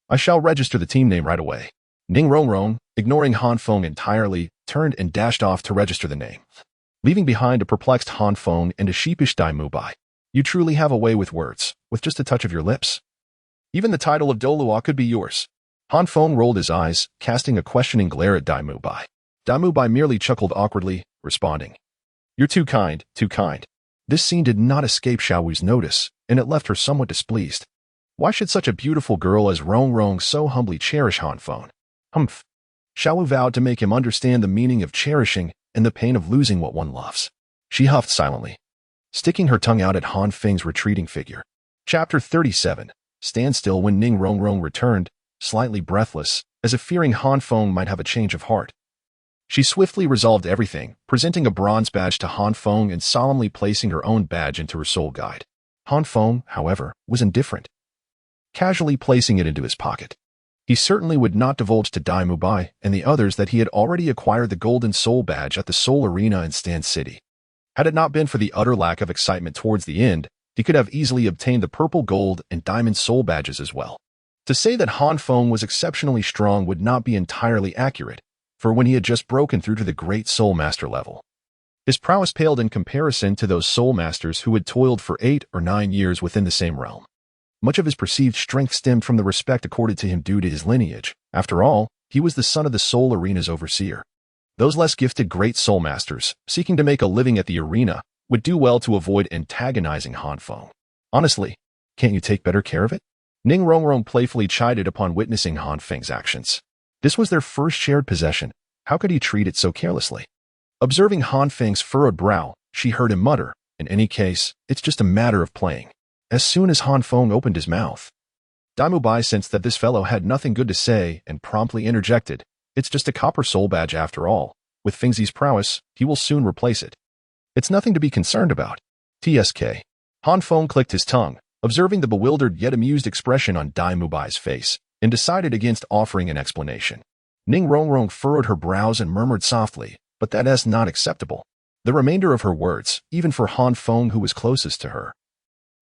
I shall register the team name right away. Ning Rongrong, ignoring Han Feng entirely, turned and dashed off to register the name, leaving behind a perplexed Han Feng and a sheepish Dai Mubai. You truly have a way with words, with just a touch of your lips. Even the title of Douluo could be yours. Han Feng rolled his eyes, casting a questioning glare at Dai Mubai. Dai Mubai merely chuckled awkwardly, responding, You're too kind, too kind. This scene did not escape Xiao Wu's notice, and it left her somewhat displeased. Why should such a beautiful girl as Rongrong so humbly cherish Han Feng? Humph. Xiao Wu vowed to make him understand the meaning of cherishing and the pain of losing what one loves. She huffed silently, sticking her tongue out at Han Feng's retreating figure. Chapter 37. Stand still. When Ning Rongrong returned, slightly breathless, as if fearing Han Feng might have a change of heart. She swiftly resolved everything, presenting a bronze badge to Han Feng and solemnly placing her own badge into her soul guide. Han Feng, however, was indifferent, casually placing it into his pocket. He certainly would not divulge to Dai Mubai and the others that he had already acquired the Golden Soul Badge at the Soul Arena in Stan City. Had it not been for the utter lack of excitement towards the end, he could have easily obtained the Purple Gold and Diamond Soul Badges as well. To say that Han Feng was exceptionally strong would not be entirely accurate, for when he had just broken through to the Great Soul Master level, his prowess paled in comparison to those Soul Masters who had toiled for 8 or 9 years within the same realm. Much of his perceived strength stemmed from the respect accorded to him due to his lineage. After all, he was the son of the Soul Arena's overseer. Those less gifted Great Soul Masters, seeking to make a living at the arena, would do well to avoid antagonizing Han Feng. Honestly, can't you take better care of it? Ning Rongrong playfully chided upon witnessing Han Feng's actions. This was their first shared possession. How could he treat it so carelessly? Observing Han Feng's furrowed brow, she heard him mutter, "In any case, it's just a matter of playing." As soon as Han Feng opened his mouth, Dai Mubai sensed that this fellow had nothing good to say and promptly interjected, "It's just a copper soul badge after all. With Fengzi's prowess, he will soon replace it. It's nothing to be concerned about." TSK. Han Feng clicked his tongue, observing the bewildered yet amused expression on Dai Mubai's face, and decided against offering an explanation. Ning Rongrong furrowed her brows and murmured softly, "But that is not acceptable." The remainder of her words, even for Han Feng who was closest to her,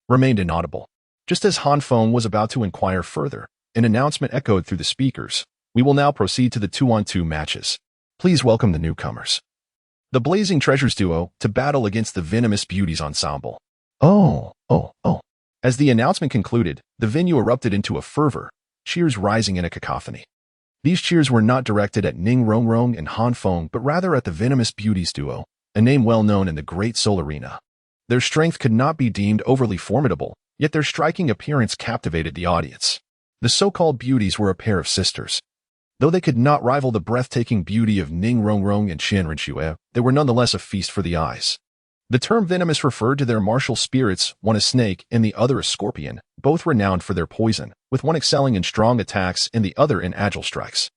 remained inaudible. Just as Han Feng was about to inquire further, an announcement echoed through the speakers. "We will now proceed to the 2-on-2 matches. Please welcome the newcomers, the Blazing Treasures duo, to battle against the Venomous Beauties ensemble." Oh. As the announcement concluded, the venue erupted into a fervor, cheers rising in a cacophony. These cheers were not directed at Ning Rongrong and Han Feng, but rather at the Venomous Beauties duo, a name well known in the Great Soul Arena. Their strength could not be deemed overly formidable, yet their striking appearance captivated the audience. The so-called beauties were a pair of sisters. Though they could not rival the breathtaking beauty of Ning Rongrong and Chian Renua, they were nonetheless a feast for the eyes. The term venomous referred to their martial spirits, one a snake and the other a scorpion, both renowned for their poison, with one excelling in strong attacks and the other in agile strikes.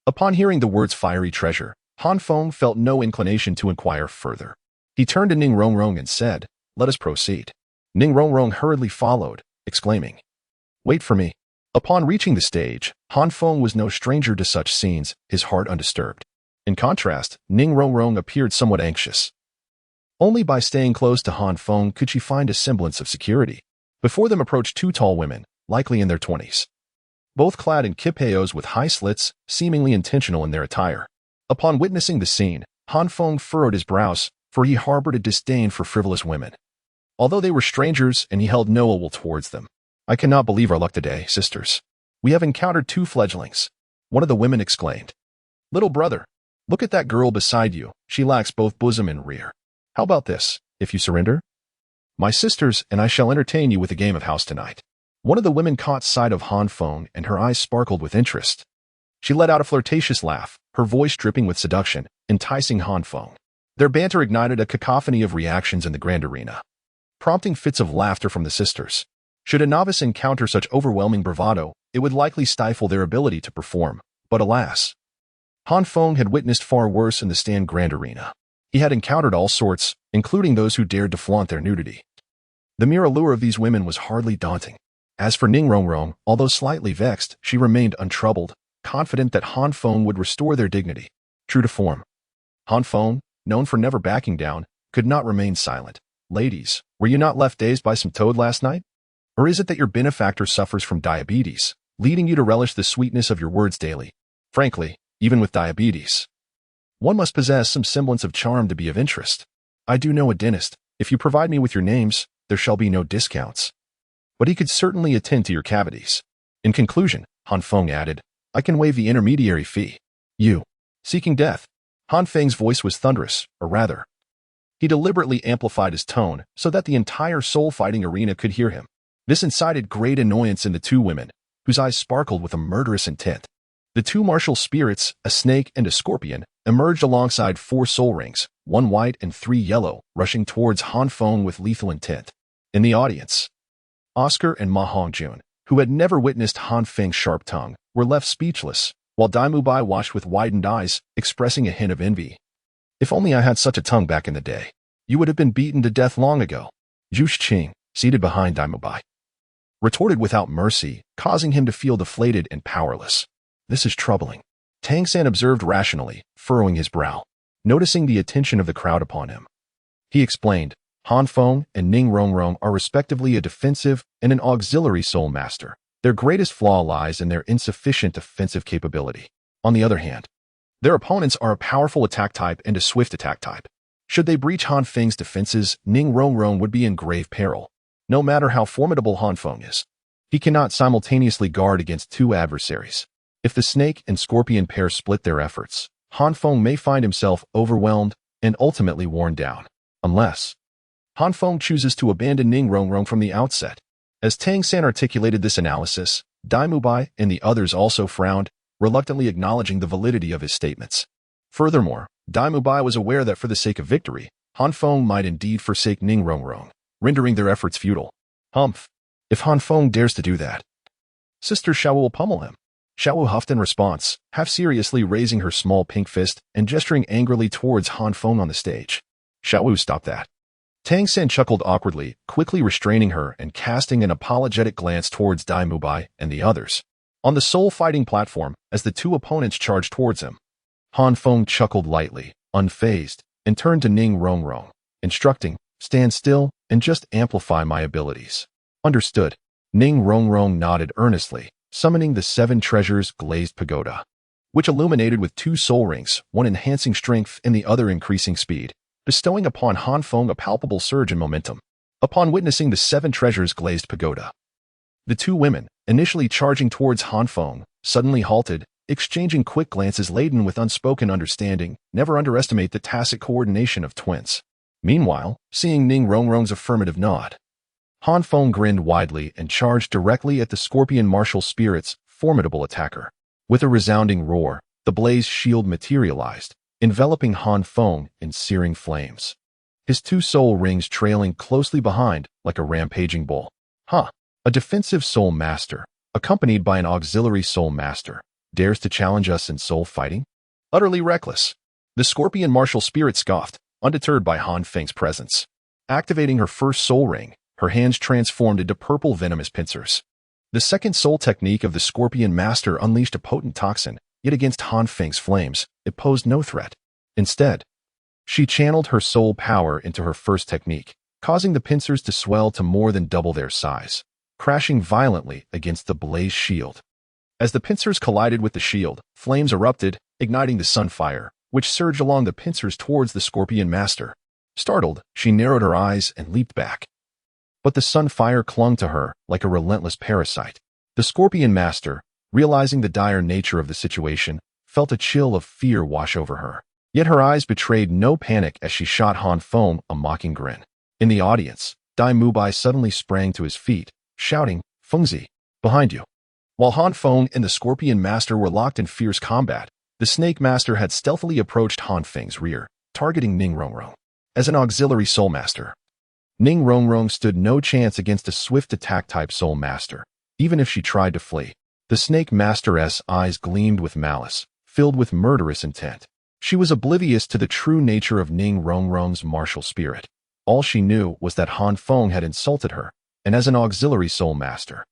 Upon hearing the words fiery treasure, Han Feng felt no inclination to inquire further. He turned to Ning Rongrong and said, "Let us proceed." Ning Rongrong hurriedly followed, exclaiming, "Wait for me." Upon reaching the stage, Han Feng was no stranger to such scenes, his heart undisturbed. In contrast, Ning Rongrong appeared somewhat anxious. Only by staying close to Han Feng could she find a semblance of security. Before them approached 2 tall women, likely in their 20s. Both clad in kipayos with high slits, seemingly intentional in their attire. Upon witnessing the scene, Han Feng furrowed his brows, for he harbored a disdain for frivolous women. Although they were strangers and he held no ill will towards them. "I cannot believe our luck today, sisters. We have encountered 2 fledglings," one of the women exclaimed. "Little brother, look at that girl beside you. She lacks both bosom and rear. How about this, if you surrender? My sisters and I shall entertain you with a game of house tonight." One of the women caught sight of Han Feng and her eyes sparkled with interest. She let out a flirtatious laugh, her voice dripping with seduction, enticing Han Feng. Their banter ignited a cacophony of reactions in the grand arena, prompting fits of laughter from the sisters. Should a novice encounter such overwhelming bravado, it would likely stifle their ability to perform. But alas, Han Feng had witnessed far worse in the Stan Grand Arena. He had encountered all sorts, including those who dared to flaunt their nudity. The mere allure of these women was hardly daunting. As for Ning Rongrong, although slightly vexed, she remained untroubled, confident that Han Feng would restore their dignity. True to form, Han Feng, known for never backing down, could not remain silent. "Ladies, were you not left dazed by some toad last night? Or is it that your benefactor suffers from diabetes, leading you to relish the sweetness of your words daily? Frankly, even with diabetes, one must possess some semblance of charm to be of interest. I do know a dentist. If you provide me with your names, there shall be no discounts. But he could certainly attend to your cavities. In conclusion," Han Feng added, "I can waive the intermediary fee." "You, seeking death?" Han Feng's voice was thunderous, or rather, he deliberately amplified his tone so that the entire soul-fighting arena could hear him. This incited great annoyance in the 2 women, whose eyes sparkled with a murderous intent. The 2 martial spirits, a snake and a scorpion, emerged alongside 4 soul rings, 1 white and 3 yellow, rushing towards Han Feng with lethal intent. In the audience, Oscar and Ma Hongjun, who had never witnessed Han Feng's sharp tongue, were left speechless, while Dai Mubai watched with widened eyes, expressing a hint of envy. "If only I had such a tongue back in the day, you would have been beaten to death long ago." Zhu Qing, seated behind Daimubai, retorted without mercy, causing him to feel deflated and powerless. This is troubling, Tangan observed rationally, furrowing his brow, noticing the attention of the crowd upon him. He explained, Han Feng and Ning Rongrong are respectively a defensive and an auxiliary soul master. Their greatest flaw lies in their insufficient offensive capability. On the other hand, their opponents are a powerful attack type and a swift attack type. Should they breach Han Feng's defenses, Ning Rongrong would be in grave peril. No matter how formidable Han Feng is, he cannot simultaneously guard against two adversaries. If the snake and scorpion pair split their efforts, Han Feng may find himself overwhelmed and ultimately worn down, unless Han Feng chooses to abandon Ning Rongrong from the outset. As Tangan articulated this analysis, Daimubai and the others also frowned, reluctantly acknowledging the validity of his statements. Furthermore, Daimubai was aware that for the sake of victory, Han Feng might indeed forsake Ning Rongrong, rendering their efforts futile. Humph! If Han Feng dares to do that, Sister Xiaowu will pummel him. Xiaowu huffed in response, half-seriously raising her small pink fist and gesturing angrily towards Han Feng on the stage. Xiaowu, stop that. Tangan chuckled awkwardly, quickly restraining her and casting an apologetic glance towards Daimubai and the others. On the soul-fighting platform, as the two opponents charged towards him, Han Feng chuckled lightly, unfazed, and turned to Ning Rongrong, instructing, stand still and just amplify my abilities. Understood. Ning Rongrong nodded earnestly, summoning the 7 treasures glazed pagoda, which illuminated with 2 soul rings, one enhancing strength and the other increasing speed, bestowing upon Han Feng a palpable surge in momentum. Upon witnessing the 7 treasures glazed pagoda, the 2 women, initially charging towards Han Feng, suddenly halted, exchanging quick glances laden with unspoken understanding. Never underestimate the tacit coordination of twins. Meanwhile, seeing Ning Rongrong's affirmative nod, Han Feng grinned widely and charged directly at the scorpion martial spirit's formidable attacker. With a resounding roar, the blaze shield materialized, enveloping Han Feng in searing flames, his 2 soul rings trailing closely behind like a rampaging bull. A defensive soul master, accompanied by an auxiliary soul master, dares to challenge us in soul fighting? Utterly reckless. The scorpion martial spirit scoffed, undeterred by Han Feng's presence. Activating her first soul ring, her hands transformed into purple venomous pincers. The second soul technique of the scorpion master unleashed a potent toxin, yet against Han Feng's flames, it posed no threat. Instead, she channeled her soul power into her first technique, causing the pincers to swell to more than double their size, crashing violently against the blaze shield. As the pincers collided with the shield, flames erupted, igniting the sunfire, which surged along the pincers towards the scorpion master. Startled, she narrowed her eyes and leaped back. But the sunfire clung to her like a relentless parasite. The scorpion master, realizing the dire nature of the situation, felt a chill of fear wash over her. Yet her eyes betrayed no panic as she shot Han Feng a mocking grin. In the audience, Daimubai suddenly sprang to his feet, shouting, Fengzi, behind you. While Han Feng and the scorpion master were locked in fierce combat, the snake master had stealthily approached Han Feng's rear, targeting Ning Rongrong. As an auxiliary soul master, Ning Rongrong stood no chance against a swift attack-type soul master, even if she tried to flee. The snake master's eyes gleamed with malice, filled with murderous intent. She was oblivious to the true nature of Ning Rongrong's martial spirit. All she knew was that Han Feng had insulted her, and as an auxiliary soul master,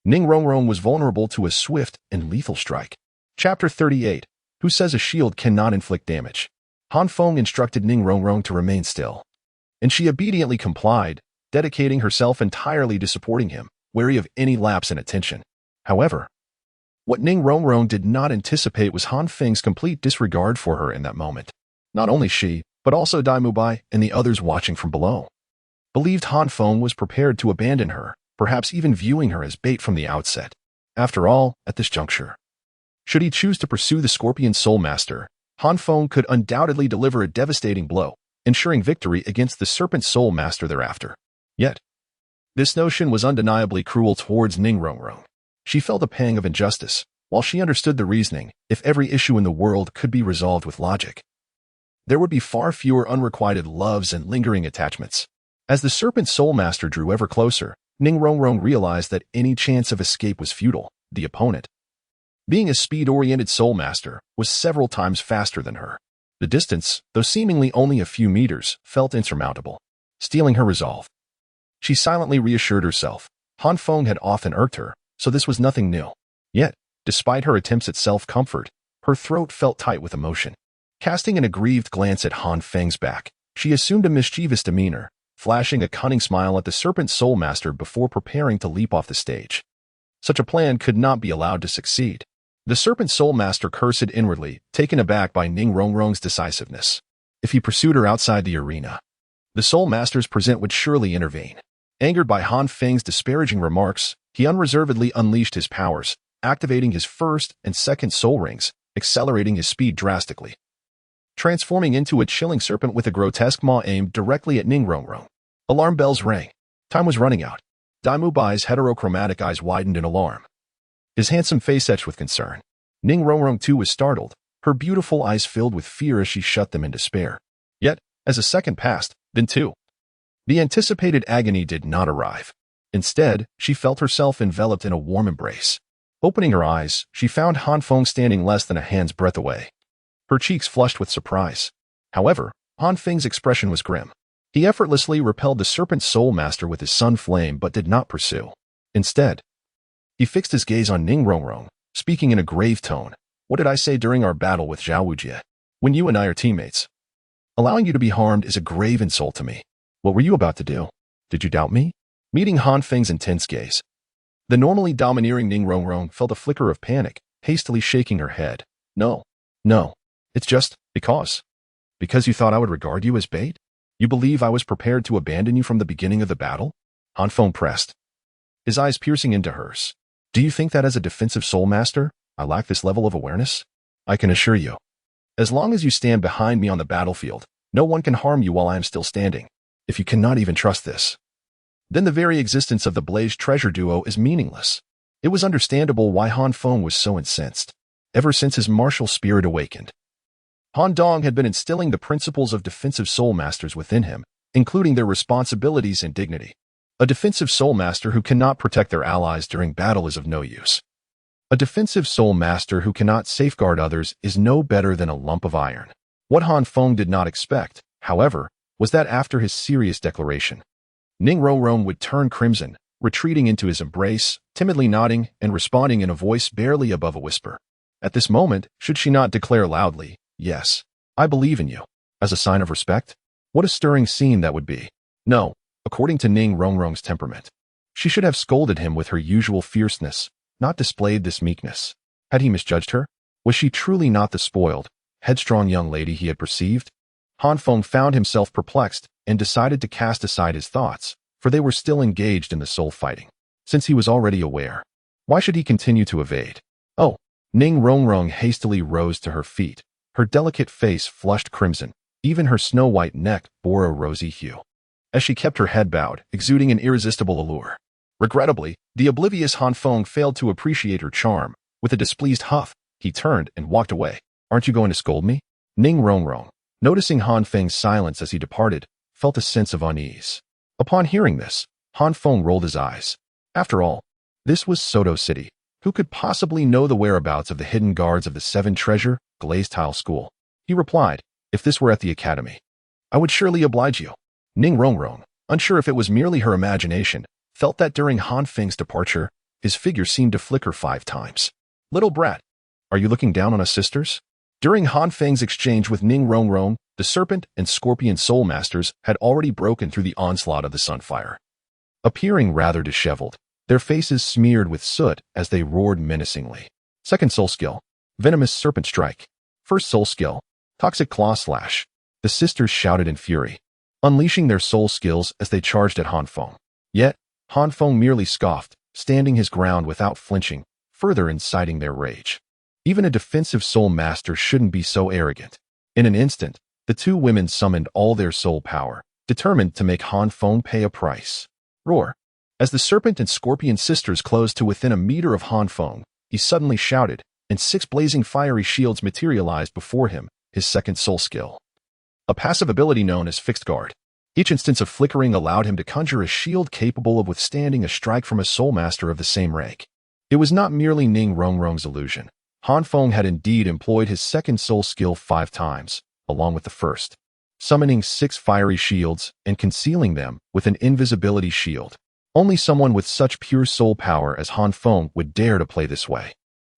Ning Rongrong was vulnerable to a swift and lethal strike. Chapter 38. Who says a shield cannot inflict damage? Han Feng instructed Ning Rongrong to remain still, and she obediently complied, dedicating herself entirely to supporting him, wary of any lapse in attention. However, what Ning Rongrong did not anticipate was Han Feng's complete disregard for her in that moment. Not only she, but also Daimubai and the others watching from below, believed Han Feng was prepared to abandon her, perhaps even viewing her as bait from the outset. After all, at this juncture, should he choose to pursue the Scorpion Soul Master, Han Feng could undoubtedly deliver a devastating blow, ensuring victory against the Serpent Soul Master thereafter. Yet, this notion was undeniably cruel towards Ning Rongrong. She felt a pang of injustice, while she understood the reasoning. If every issue in the world could be resolved with logic, there would be far fewer unrequited loves and lingering attachments. As the Serpent Soul Master drew ever closer, Ning Rongrong realized that any chance of escape was futile. The opponent, being a speed-oriented Soul Master, was several times faster than her. The distance, though seemingly only a few meters, felt insurmountable. Stealing her resolve, She silently reassured herself. Han Feng had often irked her, so this was nothing new. Yet, despite her attempts at self-comfort, her throat felt tight with emotion. Casting an aggrieved glance at Han Feng's back, she assumed a mischievous demeanor, flashing a cunning smile at the Serpent Soul Master before preparing to leap off the stage. Such a plan could not be allowed to succeed. The Serpent Soul Master cursed inwardly, taken aback by Ning Rongrong's decisiveness. If he pursued her outside the arena, the Soul Master's present would surely intervene. Angered by Han Feng's disparaging remarks, he unreservedly unleashed his powers, activating his first and second soul rings, accelerating his speed drastically. Transforming into a chilling serpent with a grotesque maw aimed directly at Ning Rongrong. Alarm bells rang. Time was running out. Daimu Bai's heterochromatic eyes widened in alarm. His handsome face etched with concern. Ning Rongrong too was startled, her beautiful eyes filled with fear as she shut them in despair. Yet, as a second passed, then two. The anticipated agony did not arrive. Instead, she felt herself enveloped in a warm embrace. Opening her eyes, she found Han Feng standing less than a hand's breadth away. Her cheeks flushed with surprise. However, Han Feng's expression was grim. He effortlessly repelled the Serpent Soul Master with his sun flame but did not pursue. Instead, he fixed his gaze on Ning Rongrong, speaking in a grave tone. What did I say during our battle with Zhao Wujie? When you and I are teammates. Allowing you to be harmed is a grave insult to me. What were you about to do? Did you doubt me? Meeting Han Feng's intense gaze, the normally domineering Ning Rongrong felt a flicker of panic, hastily shaking her head. No. It's just because. Because you thought I would regard you as bait? You believe I was prepared to abandon you from the beginning of the battle? Han Feng pressed, his eyes piercing into hers. Do you think that as a defensive soul master, I lack this level of awareness? I can assure you. As long as you stand behind me on the battlefield, no one can harm you while I am still standing. If you cannot even trust this, then the very existence of the Blaze treasure duo is meaningless. It was understandable why Han Feng was so incensed. Ever since his martial spirit awakened, Han Dong had been instilling the principles of defensive soul masters within him, including their responsibilities and dignity. A defensive soul master who cannot protect their allies during battle is of no use. A defensive soul master who cannot safeguard others is no better than a lump of iron. What Han Feng did not expect, however, was that after his serious declaration, Ning Rongrong would turn crimson, retreating into his embrace, timidly nodding and responding in a voice barely above a whisper. At this moment, should she not declare loudly, "Yes, I believe in you," as a sign of respect? What a stirring scene that would be. No. According to Ning Rongrong's temperament, she should have scolded him with her usual fierceness, not displayed this meekness. Had he misjudged her? Was she truly not the spoiled, headstrong young lady he had perceived? Han Feng found himself perplexed and decided to cast aside his thoughts, for they were still engaged in the soul fighting. Since he was already aware, why should he continue to evade? Oh, Ning Rongrong hastily rose to her feet. Her delicate face flushed crimson. Even her snow-white neck bore a rosy hue, as she kept her head bowed, exuding an irresistible allure. Regrettably, the oblivious Han Feng failed to appreciate her charm. With a displeased huff, he turned and walked away. Aren't you going to scold me? Ning Rongrong, noticing Han Feng's silence as he departed, felt a sense of unease. Upon hearing this, Han Feng rolled his eyes. After all, this was Soto City. Who could possibly know the whereabouts of the hidden guards of the Seven Treasure Glazed Tile School? He replied, if this were at the academy, I would surely oblige you. Ning Rongrong, unsure if it was merely her imagination, felt that during Han Feng's departure, his figure seemed to flicker 5 times. Little brat, are you looking down on us sisters? During Han Feng's exchange with Ning Rongrong, the Serpent and Scorpion Soul Masters had already broken through the onslaught of the Sunfire. Appearing rather disheveled, their faces smeared with soot as they roared menacingly. Second soul skill, Venomous Serpent Strike. First soul skill, Toxic Claw Slash. The sisters shouted in fury, unleashing their soul skills as they charged at Han Feng. Yet, Han Feng merely scoffed, standing his ground without flinching, further inciting their rage. Even a defensive soul master shouldn't be so arrogant. In an instant, the two women summoned all their soul power, determined to make Han Feng pay a price. Roar. As the Serpent and Scorpion sisters closed to within a meter of Han Feng, he suddenly shouted, and 6 blazing fiery shields materialized before him, his second soul skill. A passive ability known as Fixed Guard. Each instance of flickering allowed him to conjure a shield capable of withstanding a strike from a soul master of the same rank. It was not merely Ning Rongrong's illusion. Han Feng had indeed employed his second soul skill 5 times, along with the first. summoning 6 fiery shields and concealing them with an invisibility shield. Only someone with such pure soul power as Han Feng would dare to play this way.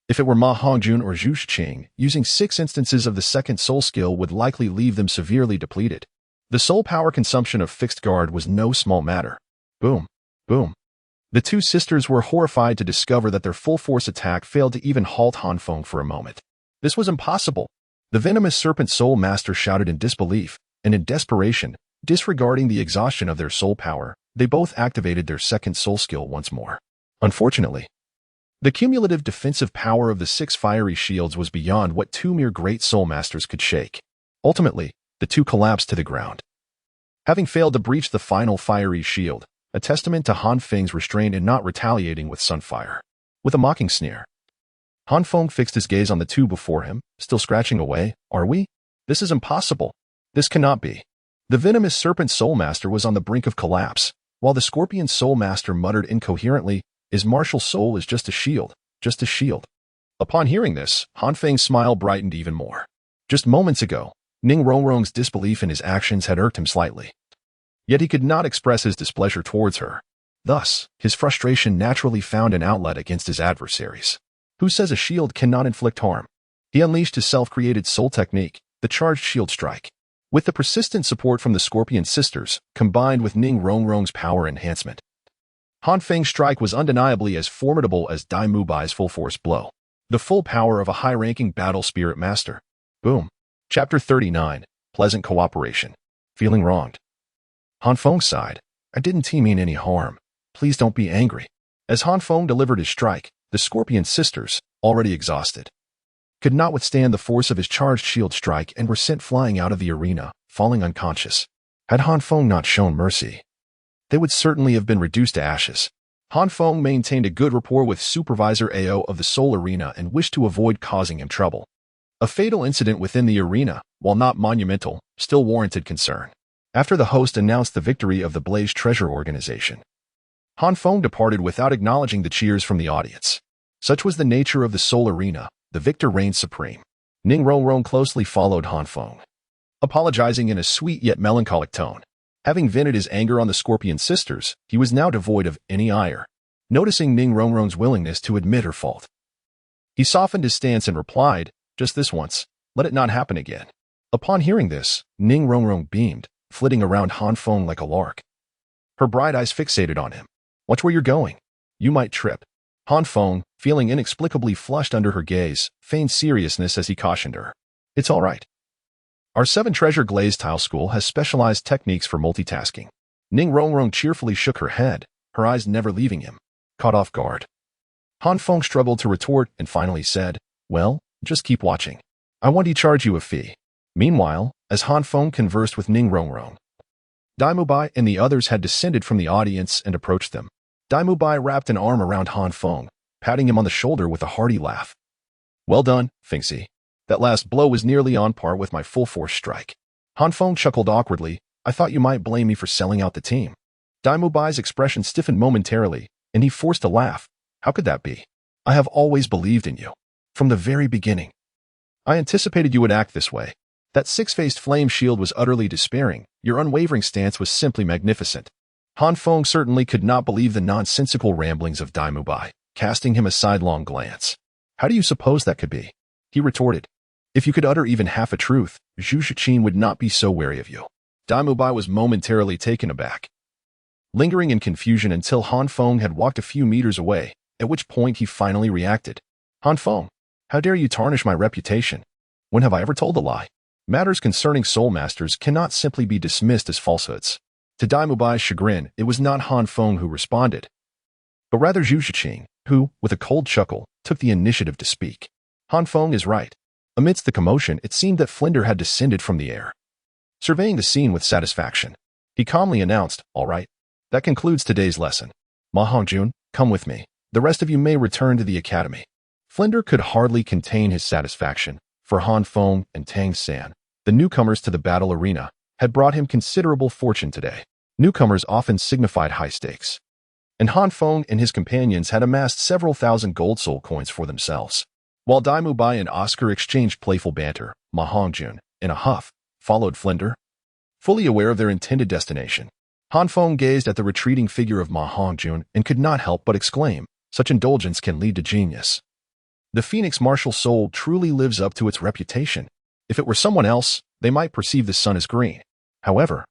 If it were Ma Hongjun or Zhu Shiqing, using 6 instances of the second soul skill would likely leave them severely depleted. The soul power consumption of Fixed Guard was no small matter. Boom. Boom. The two sisters were horrified to discover that their full-force attack failed to even halt Han Feng for a moment. This was impossible. The venomous Serpent Soul Master shouted in disbelief, and in desperation, disregarding the exhaustion of their soul power, they both activated their second soul skill once more. Unfortunately, the cumulative defensive power of the 6 fiery shields was beyond what 2 mere great soul masters could shake. Ultimately, the two collapsed to the ground. Having failed to breach the final fiery shield, a testament to Han Feng's restraint in not retaliating with sunfire. With a mocking sneer, Han Feng fixed his gaze on the two before him, still scratching away. Are we? This is impossible. This cannot be. The venomous Serpent Soul Master was on the brink of collapse, while the Scorpion Soul Master muttered incoherently, his martial soul is just a shield, just a shield. Upon hearing this, Han Feng's smile brightened even more. Just moments ago, Ning Rongrong's disbelief in his actions had irked him slightly. Yet he could not express his displeasure towards her. Thus, his frustration naturally found an outlet against his adversaries. Who says a shield cannot inflict harm? He unleashed his self-created soul technique, the Charged Shield Strike. With the persistent support from the Scorpion Sisters, combined with Ning Rongrong's power enhancement, Han Feng's strike was undeniably as formidable as Dai Mubai's full-force blow. The full power of a high-ranking battle spirit master. Boom. Chapter 39. Pleasant Cooperation. Feeling wronged. Han Feng sighed. I didn't mean any harm. Please don't be angry. As Han Feng delivered his strike, the Scorpion Sisters, already exhausted, could not withstand the force of his charged shield strike and were sent flying out of the arena, falling unconscious. Had Han Feng not shown mercy, they would certainly have been reduced to ashes. Han Feng maintained a good rapport with Supervisor Ao of the Soul Arena and wished to avoid causing him trouble. A fatal incident within the arena, while not monumental, still warranted concern. After the host announced the victory of the Blaze Treasure Organization, Han Feng departed without acknowledging the cheers from the audience. Such was the nature of the Soul Arena, the victor reigned supreme. Ning Rongrong closely followed Han Feng, apologizing in a sweet yet melancholic tone. Having vented his anger on the Scorpion Sisters, he was now devoid of any ire. Noticing Ning Rongrong's willingness to admit her fault, he softened his stance and replied, just this once, let it not happen again. Upon hearing this, Ning Rongrong beamed, flitting around Han Feng like a lark. Her bright eyes fixated on him. Watch where you're going. You might trip. Han Feng, feeling inexplicably flushed under her gaze, feigned seriousness as he cautioned her. It's all right. Our 7 Treasure Glaze Tile School has specialized techniques for multitasking. Ning Rongrong cheerfully shook her head, her eyes never leaving him. Caught off guard, Han Feng struggled to retort and finally said, well, just keep watching. I won't charge you a fee. Meanwhile, as Han Feng conversed with Ning Rongrong, Dai Mubai and the others had descended from the audience and approached them. Dai Mubai wrapped an arm around Han Feng, patting him on the shoulder with a hearty laugh. Well done, Fengxi. That last blow was nearly on par with my full-force strike. Han Feng chuckled awkwardly. I thought you might blame me for selling out the team. Dai Mubai's expression stiffened momentarily, and he forced a laugh. How could that be? I have always believed in you. From the very beginning. I anticipated you would act this way. That 6-faced flame shield was utterly despairing. Your unwavering stance was simply magnificent. Han Feng certainly could not believe the nonsensical ramblings of Dai Mubai, casting him a sidelong glance. How do you suppose that could be? He retorted. If you could utter even half a truth, Zhu Shiqing would not be so wary of you. Dai Mubai was momentarily taken aback, lingering in confusion until Han Feng had walked a few meters away, at which point he finally reacted. Han Feng, how dare you tarnish my reputation? When have I ever told a lie? Matters concerning soul masters cannot simply be dismissed as falsehoods. To Dai Mubai's chagrin, it was not Han Feng who responded, but rather Zhu Shiqing, who, with a cold chuckle, took the initiative to speak. Han Feng is right. Amidst the commotion, it seemed that Flinder had descended from the air. Surveying the scene with satisfaction, he calmly announced, all right, that concludes today's lesson. Ma Hongjun, come with me. The rest of you may return to the academy. Flinder could hardly contain his satisfaction, for Han Feng and Tang San, the newcomers to the battle arena, had brought him considerable fortune today. Newcomers often signified high stakes, and Han Feng and his companions had amassed several thousand gold soul coins for themselves. While Dai Mubai and Oscar exchanged playful banter, Ma Hongjun, in a huff, followed Flinder. fully aware of their intended destination. Han Feng gazed at the retreating figure of Ma Hongjun and could not help but exclaim, such indulgence can lead to genius. The Phoenix martial soul truly lives up to its reputation. If it were someone else, they might perceive the sun as green. However,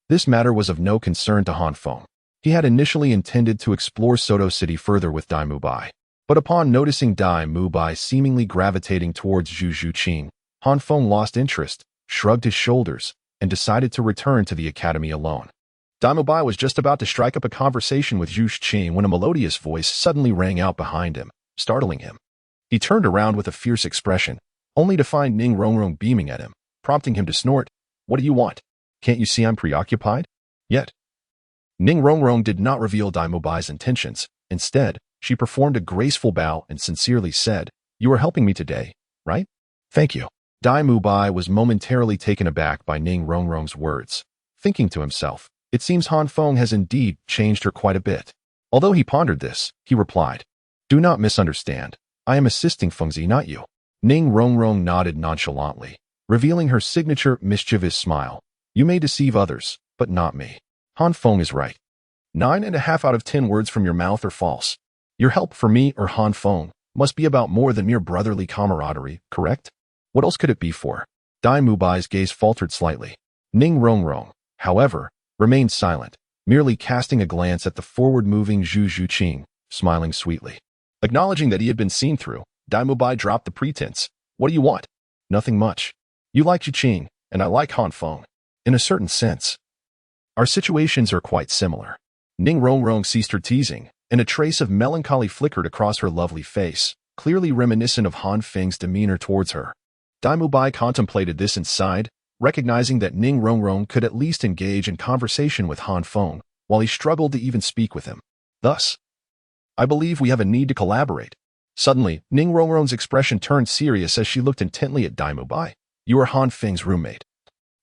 this matter was of no concern to Han Feng. He had initially intended to explore Soto City further with Dai Mubai. But upon noticing Dai Mubai seemingly gravitating towards Zhu Zhuqing, Han Feng lost interest, shrugged his shoulders, and decided to return to the academy alone. Dai Mubai was just about to strike up a conversation with Zhu Zhuqing when a melodious voice suddenly rang out behind him, startling him. He turned around with a fierce expression, only to find Ning Rongrong beaming at him, prompting him to snort, "What do you want? Can't you see I'm preoccupied?" Yet, Ning Rongrong did not reveal Dai Mubai's intentions. Instead, she performed a graceful bow and sincerely said, "You are helping me today, right?" "Thank you." Dai Mubai was momentarily taken aback by Ning Rongrong's words, thinking to himself, it seems Han Feng has indeed changed her quite a bit. Although he pondered this, he replied, "Do not misunderstand. I am assisting Fengzi, not you." Ning Rongrong nodded nonchalantly, revealing her signature mischievous smile. "You may deceive others, but not me. Han Feng is right. 9.5 out of 10 words from your mouth are false. Your help for me or Han Feng must be about more than mere brotherly camaraderie, correct? What else could it be for?" Dai Mubai's gaze faltered slightly. Ning Rongrong, however, remained silent, merely casting a glance at the forward-moving Zhu Zhuqing, smiling sweetly. Acknowledging that he had been seen through, Dai Mubai dropped the pretense. "What do you want?" "Nothing much. You like Zhuqing, and I like Han Feng. In a certain sense, our situations are quite similar." Ning Rongrong ceased her teasing, and a trace of melancholy flickered across her lovely face, clearly reminiscent of Han Feng's demeanor towards her. Dai Mubai contemplated this and sighed, recognizing that Ning Rongrong could at least engage in conversation with Han Feng, while he struggled to even speak with him. Thus, "I believe we have a need to collaborate." Suddenly, Ning Rongrong's expression turned serious as she looked intently at Dai Mubai. "You are Han Feng's roommate,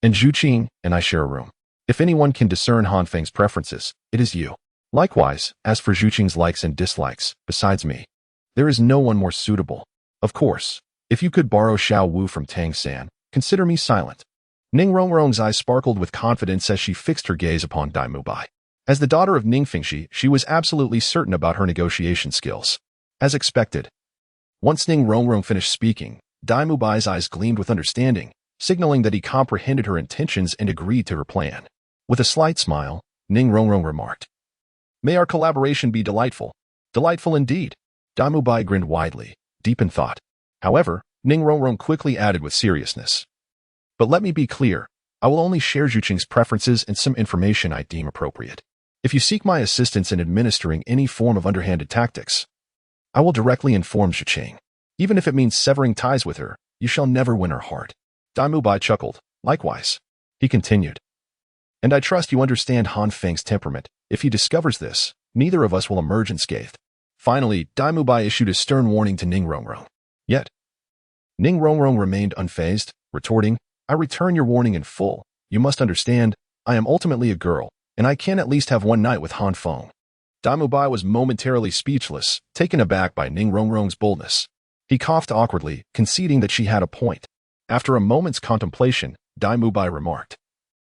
and Zhuqing and I share a room. If anyone can discern Han Feng's preferences, it is you. Likewise, as for Zhuqing's likes and dislikes, besides me, there is no one more suitable. Of course, if you could borrow Xiao Wu from Tang San, consider me silent." Ning Rongrong's eyes sparkled with confidence as she fixed her gaze upon Dai Mubai. As the daughter of Ning Fengxi, she was absolutely certain about her negotiation skills. As expected, once Ning Rongrong finished speaking, Dai Mubai's eyes gleamed with understanding, signaling that he comprehended her intentions and agreed to her plan. With a slight smile, Ning Rongrong remarked, "May our collaboration be delightful." "Delightful indeed." Dai Mubai grinned widely, deep in thought. However, Ning Rongrong quickly added with seriousness, "But let me be clear, I will only share Zhuqing's preferences and some information I deem appropriate. If you seek my assistance in administering any form of underhanded tactics, I will directly inform Zhuqing. Even if it means severing ties with her, you shall never win her heart." Dai Mubai chuckled. "Likewise," he continued, "and I trust you understand Han Feng's temperament. If he discovers this, neither of us will emerge unscathed." Finally, Dai Mubai issued a stern warning to Ning Rongrong. Yet, Ning Rongrong remained unfazed, retorting, "I return your warning in full. You must understand, I am ultimately a girl, and I can at least have one night with Han Feng." Dai Mubai was momentarily speechless, taken aback by Ning Rongrong's boldness. He coughed awkwardly, conceding that she had a point. After a moment's contemplation, Dai Mubai remarked,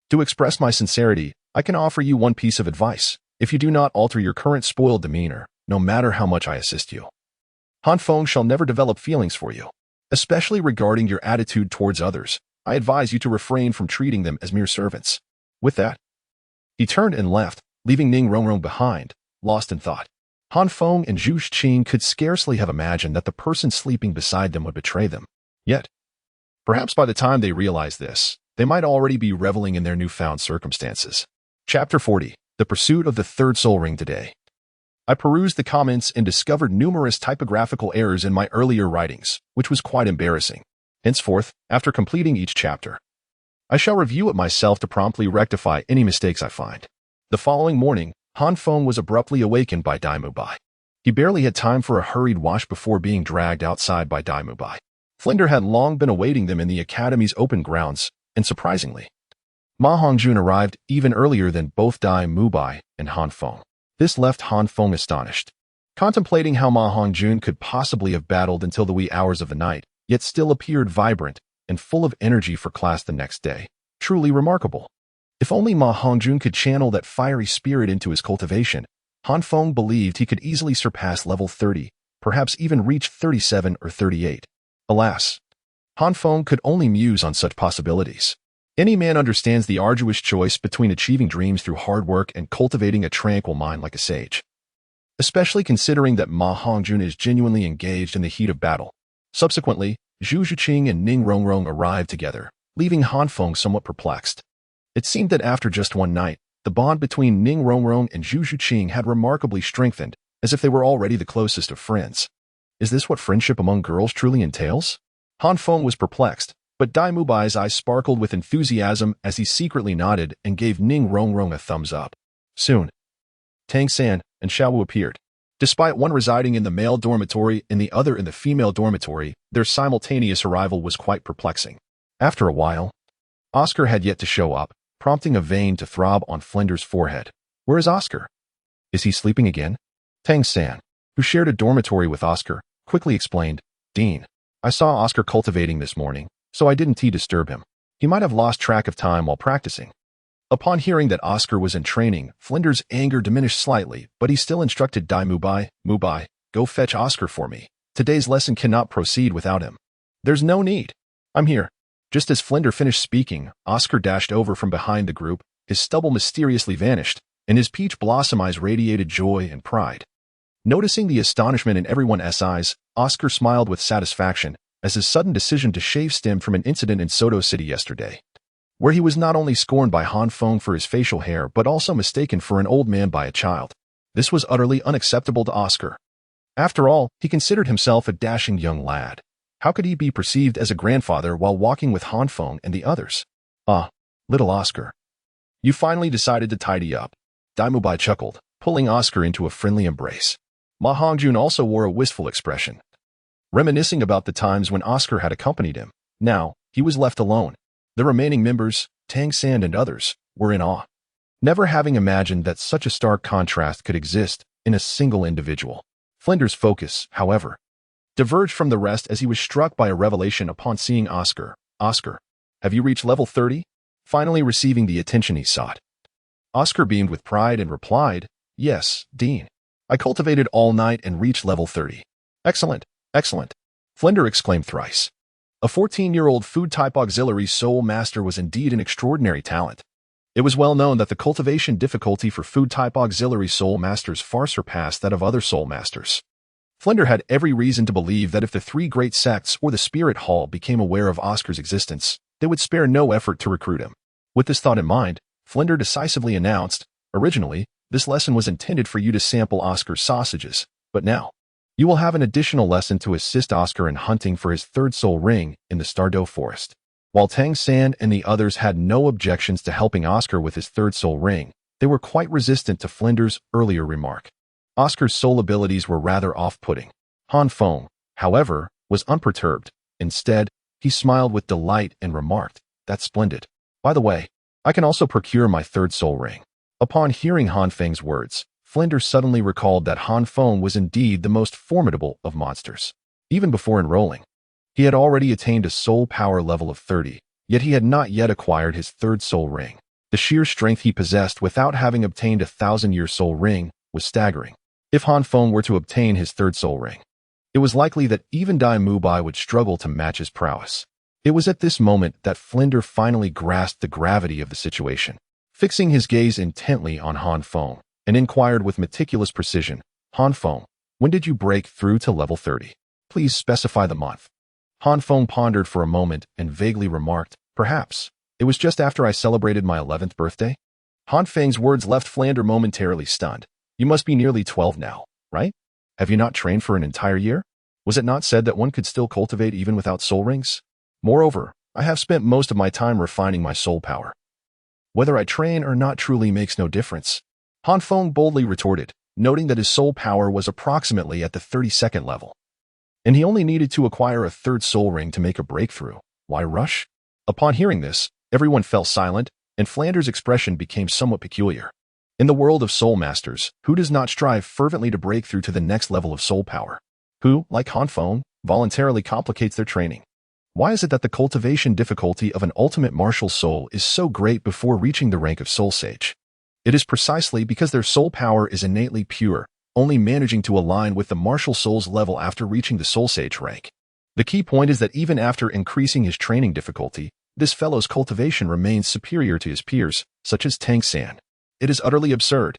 "To express my sincerity, I can offer you one piece of advice. If you do not alter your current spoiled demeanor, no matter how much I assist you, Han Feng shall never develop feelings for you. Especially regarding your attitude towards others, I advise you to refrain from treating them as mere servants." With that, he turned and left, leaving Ning Rongrong behind, lost in thought. Han Feng and Zhu Zhuqing could scarcely have imagined that the person sleeping beside them would betray them. Yet, perhaps by the time they realized this, they might already be reveling in their newfound circumstances. Chapter 40. The Pursuit of the Third Soul Ring Today. I perused the comments and discovered numerous typographical errors in my earlier writings, which was quite embarrassing. Henceforth, after completing each chapter, I shall review it myself to promptly rectify any mistakes I find. The following morning, Han Feng was abruptly awakened by Dai Mubai. He barely had time for a hurried wash before being dragged outside by Dai Mubai. Flinder had long been awaiting them in the academy's open grounds, and surprisingly, Ma Hongjun arrived even earlier than both Dai Mubai and Han Feng. This left Han Feng astonished, contemplating how Ma Hongjun could possibly have battled until the wee hours of the night, yet still appeared vibrant and full of energy for class the next day. Truly remarkable. If only Ma Hongjun could channel that fiery spirit into his cultivation, Han Feng believed he could easily surpass level 30, perhaps even reach 37 or 38. Alas, Han Feng could only muse on such possibilities. Any man understands the arduous choice between achieving dreams through hard work and cultivating a tranquil mind like a sage. Especially considering that Ma Hongjun is genuinely engaged in the heat of battle. Subsequently, Zhu Zhiqing and Ning Rongrong arrived together, leaving Han Feng somewhat perplexed. It seemed that after just one night, the bond between Ning Rongrong and Zhu Zhiqing had remarkably strengthened, as if they were already the closest of friends. Is this what friendship among girls truly entails? Han Feng was perplexed, but Dai Mubai's eyes sparkled with enthusiasm as he secretly nodded and gave Ning Rongrong a thumbs up. Soon, Tang San and Xiaowu appeared. Despite one residing in the male dormitory and the other in the female dormitory, their simultaneous arrival was quite perplexing. After a while, Oscar had yet to show up, prompting a vein to throb on Flinder's forehead. Where is Oscar? Is he sleeping again? Tang San, who shared a dormitory with Oscar, quickly explained, Dean, I saw Oscar cultivating this morning, so I didn't disturb him. He might have lost track of time while practicing. Upon hearing that Oscar was in training, Flinder's anger diminished slightly, but he still instructed Dai Mubai, go fetch Oscar for me. Today's lesson cannot proceed without him. There's no need. I'm here. Just as Flinder finished speaking, Oscar dashed over from behind the group, his stubble mysteriously vanished, and his peach blossom eyes radiated joy and pride. Noticing the astonishment in everyone's eyes, Oscar smiled with satisfaction, as his sudden decision to shave stemmed from an incident in Soto City yesterday, where he was not only scorned by Han Feng for his facial hair but also mistaken for an old man by a child. This was utterly unacceptable to Oscar. After all, he considered himself a dashing young lad. How could he be perceived as a grandfather while walking with Han Feng and the others? Ah, little Oscar. You finally decided to tidy up. Dai Mubai chuckled, pulling Oscar into a friendly embrace. Ma Hongjun also wore a wistful expression, reminiscing about the times when Oscar had accompanied him. Now, he was left alone. The remaining members, Tang San and others, were in awe, never having imagined that such a stark contrast could exist in a single individual. Flinder's focus, however, diverged from the rest as he was struck by a revelation upon seeing Oscar. Oscar, have you reached level 30? Finally receiving the attention he sought. Oscar beamed with pride and replied, Yes, Dean. I cultivated all night and reached level 30. Excellent, excellent. Flinder exclaimed thrice. A 14-year-old food-type auxiliary soul master was indeed an extraordinary talent. It was well known that the cultivation difficulty for food-type auxiliary soul masters far surpassed that of other soul masters. Flinder had every reason to believe that if the three great sects or the Spirit Hall became aware of Oscar's existence, they would spare no effort to recruit him. With this thought in mind, Flinder decisively announced, Originally, this lesson was intended for you to sample Oscar's sausages, but now, you will have an additional lesson to assist Oscar in hunting for his third soul ring in the Stardo Forest. While Tang San and the others had no objections to helping Oscar with his third soul ring, they were quite resistant to Flinder's earlier remark. Oscar's soul abilities were rather off-putting. Han Feng, however, was unperturbed. Instead, he smiled with delight and remarked, That's splendid. By the way, I can also procure my third soul ring. Upon hearing Han Feng's words, Flinder suddenly recalled that Han Feng was indeed the most formidable of monsters. Even before enrolling, he had already attained a soul power level of 30, yet he had not yet acquired his third soul ring. The sheer strength he possessed without having obtained a 1,000-year soul ring was staggering. If Han Feng were to obtain his third soul ring, it was likely that even Dai Mubai would struggle to match his prowess. It was at this moment that Flinder finally grasped the gravity of the situation. Fixing his gaze intently on Han Feng, and inquired with meticulous precision, Han Feng, when did you break through to level 30? Please specify the month. Han Feng pondered for a moment and vaguely remarked, Perhaps, it was just after I celebrated my 11th birthday? Han Feng's words left Flinder momentarily stunned. You must be nearly 12 now, right? Have you not trained for an entire year? Was it not said that one could still cultivate even without soul rings? Moreover, I have spent most of my time refining my soul power. Whether I train or not truly makes no difference. Han Feng boldly retorted, noting that his soul power was approximately at the 32nd level. And he only needed to acquire a third soul ring to make a breakthrough. Why rush? Upon hearing this, everyone fell silent, and Flander's expression became somewhat peculiar. In the world of soul masters, who does not strive fervently to break through to the next level of soul power? Who, like Han Feng, voluntarily complicates their training? Why is it that the cultivation difficulty of an ultimate martial soul is so great before reaching the rank of soul sage? It is precisely because their soul power is innately pure, only managing to align with the martial soul's level after reaching the soul sage rank. The key point is that even after increasing his training difficulty, this fellow's cultivation remains superior to his peers, such as Tangan. It is utterly absurd.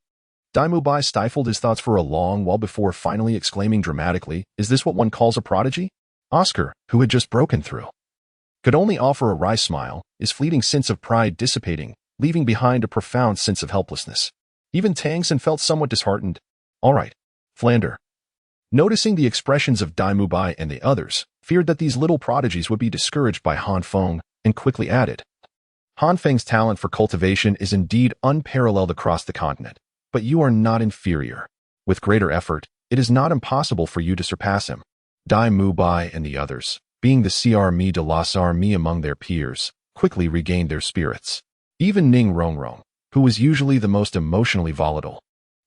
Daimubai stifled his thoughts for a long while before finally exclaiming dramatically, "Is this what one calls a prodigy?" Oscar, who had just broken through, could only offer a wry smile, his fleeting sense of pride dissipating, leaving behind a profound sense of helplessness. Even Tangan felt somewhat disheartened. "All right, Flander." Noticing the expressions of Daimubai and the others, feared that these little prodigies would be discouraged by Han Feng, and quickly added, "Han Feng's talent for cultivation is indeed unparalleled across the continent, but you are not inferior. With greater effort, it is not impossible for you to surpass him." Daimubai and the others, being the CRME de las Armée among their peers, quickly regained their spirits. Even Ning Rongrong, who was usually the most emotionally volatile,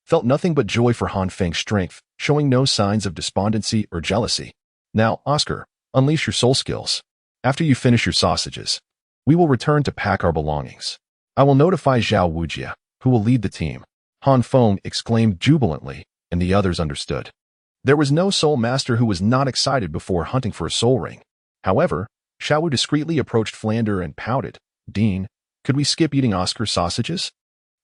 felt nothing but joy for Han Feng's strength, showing no signs of despondency or jealousy. "Now, Oscar, unleash your soul skills. After you finish your sausages, we will return to pack our belongings. I will notify Zhao Wujia, who will lead the team." Han Feng exclaimed jubilantly, and the others understood. There was no soul master who was not excited before hunting for a soul ring. However, Xiao Wu discreetly approached Flander and pouted, "Dean, could we skip eating Oscar's sausages?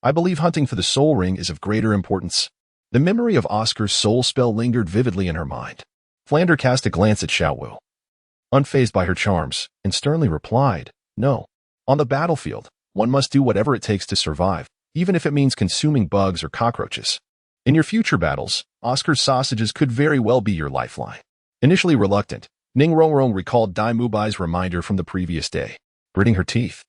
I believe hunting for the soul ring is of greater importance." The memory of Oscar's soul spell lingered vividly in her mind. Flander cast a glance at Xiao Wu, unfazed by her charms, and sternly replied, "No. On the battlefield, one must do whatever it takes to survive, even if it means consuming bugs or cockroaches. In your future battles, Oscar's sausages could very well be your lifeline." Initially reluctant, Ning Rongrong recalled Daimubai's reminder from the previous day. Gritting her teeth,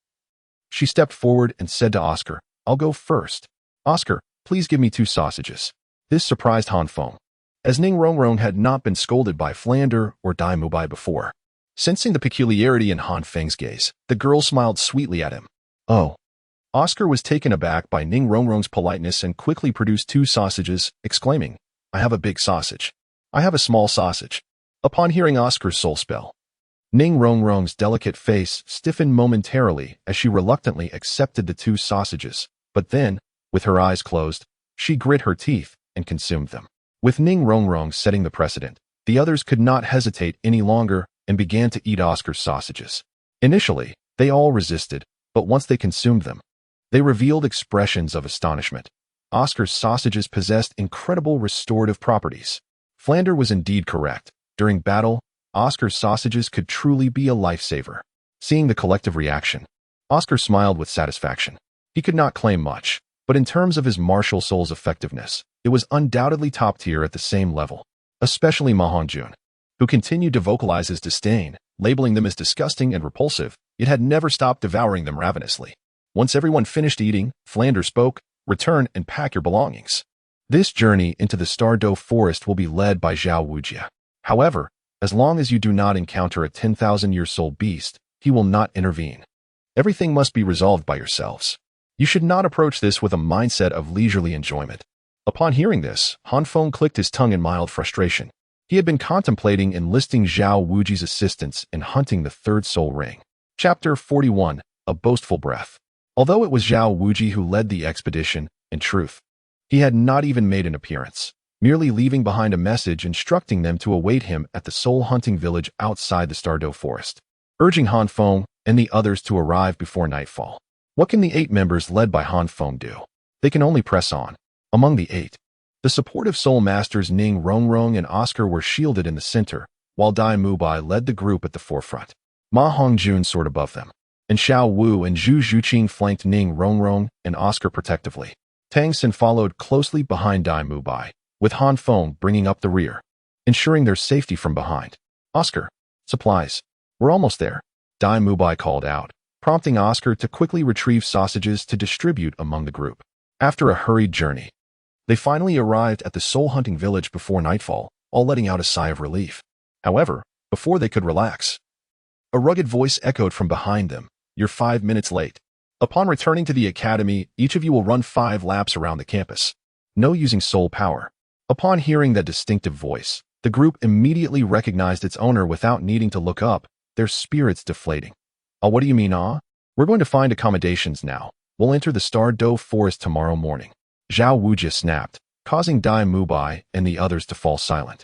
she stepped forward and said to Oscar, "I'll go first. Oscar, please give me 2 sausages." This surprised Han Feng, as Ning Rongrong had not been scolded by Flander or Daimubai before. Sensing the peculiarity in Han Feng's gaze, the girl smiled sweetly at him. "Oh." Oscar was taken aback by Ning Rongrong's politeness and quickly produced 2 sausages, exclaiming, "I have a big sausage. I have a small sausage." Upon hearing Oscar's soul spell, Ning Rongrong's delicate face stiffened momentarily as she reluctantly accepted the 2 sausages, but then, with her eyes closed, she grit her teeth and consumed them. With Ning Rongrong setting the precedent, the others could not hesitate any longer and began to eat Oscar's sausages. Initially, they all resisted, but once they consumed them, they revealed expressions of astonishment. Oscar's sausages possessed incredible restorative properties. Flander was indeed correct. During battle, Oscar's sausages could truly be a lifesaver. Seeing the collective reaction, Oscar smiled with satisfaction. He could not claim much, but in terms of his martial soul's effectiveness, it was undoubtedly top tier at the same level. Especially Ma Hongjun, who continued to vocalize his disdain, labeling them as disgusting and repulsive, yet had never stopped devouring them ravenously. Once everyone finished eating, Flander spoke, "Return and pack your belongings. This journey into the Star Luo forest will be led by Zhao Wujia. However, as long as you do not encounter a 10,000-year soul beast, he will not intervene. Everything must be resolved by yourselves. You should not approach this with a mindset of leisurely enjoyment." Upon hearing this, Han Feng clicked his tongue in mild frustration. He had been contemplating enlisting Zhao Wuji's assistance in hunting the 3rd soul ring. Chapter 41, A Boastful Breath. Although it was Zhao Wuji who led the expedition, in truth, he had not even made an appearance, merely leaving behind a message instructing them to await him at the soul hunting village outside the Star Luo forest, urging Han Feng and the others to arrive before nightfall. What can the 8 members led by Han Feng do? They can only press on. Among the 8, the supportive soul masters Ning Rongrong and Oscar were shielded in the center, while Daimubai led the group at the forefront. Ma Hongjun soared above them, and Xiao Wu and Zhu Zhuqing flanked Ning Rongrong and Oscar protectively. Tangan followed closely behind Daimubai, with Han Feng bringing up the rear, ensuring their safety from behind. "Oscar, supplies. We're almost there," Daimubai called out, prompting Oscar to quickly retrieve sausages to distribute among the group. After a hurried journey, they finally arrived at the soul hunting village before nightfall, all letting out a sigh of relief. However, before they could relax, a rugged voice echoed from behind them, "You're 5 minutes late. Upon returning to the academy, each of you will run 5 laps around the campus. No using soul power." Upon hearing that distinctive voice, the group immediately recognized its owner without needing to look up, their spirits deflating. "Oh, what do you mean, ah? We're going to find accommodations now. We'll enter the Star Luo forest tomorrow morning." Zhao Wujia snapped, causing Dai Mubai and the others to fall silent,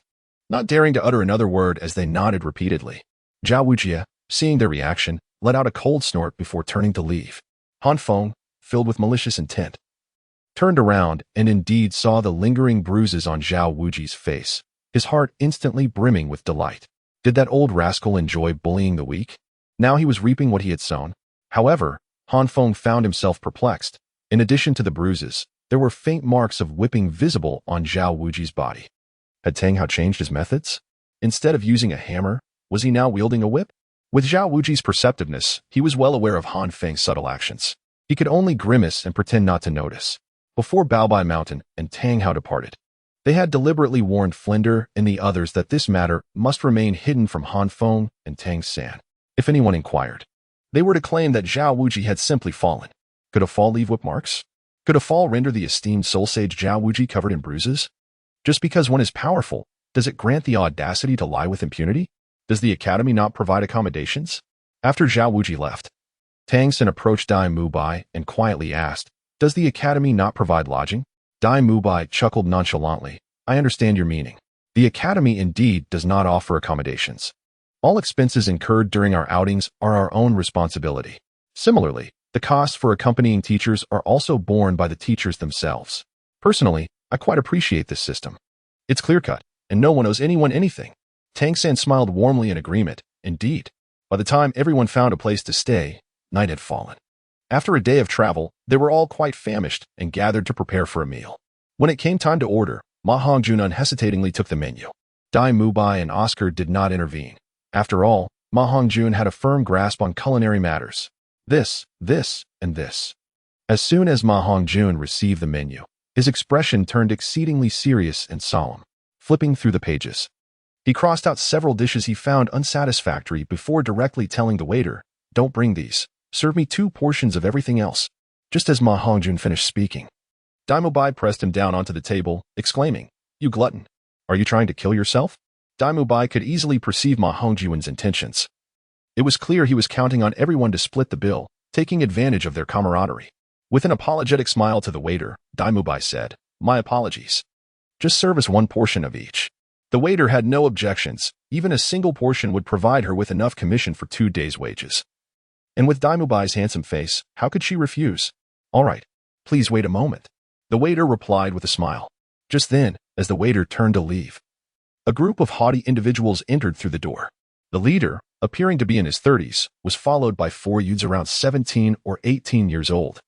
not daring to utter another word as they nodded repeatedly. Zhao Wujia, seeing their reaction, let out a cold snort before turning to leave. Han Feng, filled with malicious intent, turned around and indeed saw the lingering bruises on Zhao Wuji's face, his heart instantly brimming with delight. Did that old rascal enjoy bullying the weak? Now he was reaping what he had sown. However, Han Feng found himself perplexed. In addition to the bruises, there were faint marks of whipping visible on Zhao Wuji's body. Had Tang Hao changed his methods? Instead of using a hammer, was he now wielding a whip? With Zhao Wuji's perceptiveness, he was well aware of Han Feng's subtle actions. He could only grimace and pretend not to notice. Before Baobai Mountain and Tang Hao departed, they had deliberately warned Flinder and the others that this matter must remain hidden from Han Feng and Tang San. If anyone inquired, they were to claim that Zhao Wuji had simply fallen. Could a fall leave whip marks? Could a fall render the esteemed soul sage Zhao Wuji covered in bruises? Just because one is powerful, does it grant the audacity to lie with impunity? Does the academy not provide accommodations? After Zhao Wuji left, Tang San approached Dai Mubai and quietly asked, "Does the academy not provide lodging?" Dai Mubai chuckled nonchalantly. "I understand your meaning. The academy indeed does not offer accommodations. All expenses incurred during our outings are our own responsibility. Similarly, the costs for accompanying teachers are also borne by the teachers themselves. Personally, I quite appreciate this system. It's clear-cut, and no one owes anyone anything." Tang San smiled warmly in agreement. Indeed, by the time everyone found a place to stay, night had fallen. After a day of travel, they were all quite famished and gathered to prepare for a meal. When it came time to order, Ma Hongjun unhesitatingly took the menu. Dai Mubai and Oscar did not intervene. After all, Ma Hongjun had a firm grasp on culinary matters. This, and this. As soon as Ma Hongjun received the menu, his expression turned exceedingly serious and solemn. Flipping through the pages, he crossed out several dishes he found unsatisfactory before directly telling the waiter, "Don't bring these. Serve me 2 portions of everything else." Just as Ma Hongjun finished speaking, Dai Mubai pressed him down onto the table, exclaiming, "You glutton! Are you trying to kill yourself?" Dai Mubai could easily perceive Ma Hongjun's intentions. It was clear he was counting on everyone to split the bill, taking advantage of their camaraderie. With an apologetic smile to the waiter, Dai Mubai said, "My apologies. Just serve us 1 portion of each." The waiter had no objections. Even a single portion would provide her with enough commission for 2 days' wages. And with Dai Mubai's handsome face, how could she refuse? "All right, please wait a moment," the waiter replied with a smile. Just then, as the waiter turned to leave, a group of haughty individuals entered through the door. The leader, appearing to be in his 30s, was followed by 4 youths around 17 or 18 years old,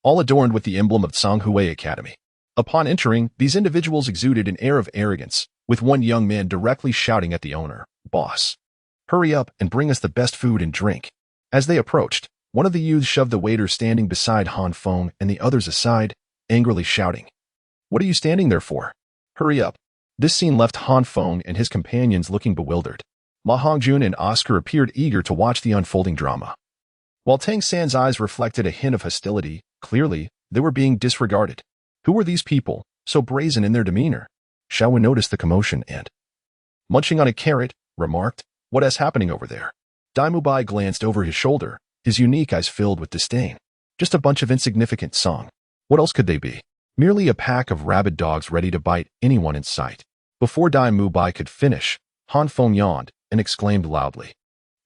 all adorned with the emblem of Songhui Academy. Upon entering, these individuals exuded an air of arrogance, with one young man directly shouting at the owner, "Boss, hurry up and bring us the best food and drink." As they approached, one of the youths shoved the waiter standing beside Han Feng and the others aside, angrily shouting, "What are you standing there for? Hurry up." This scene left Han Feng and his companions looking bewildered. Ma Hongjun and Oscar appeared eager to watch the unfolding drama. While Tang San's eyes reflected a hint of hostility, clearly, they were being disregarded. Who were these people, so brazen in their demeanor? Xiaowen noticed the commotion and, munching on a carrot, remarked, "What is happening over there?" Dai Mubai glanced over his shoulder, his unique eyes filled with disdain. Just a bunch of insignificant song. What else could they be? Merely a pack of rabid dogs ready to bite anyone in sight. Before Dai Mubai could finish, Han Feng yawned and exclaimed loudly.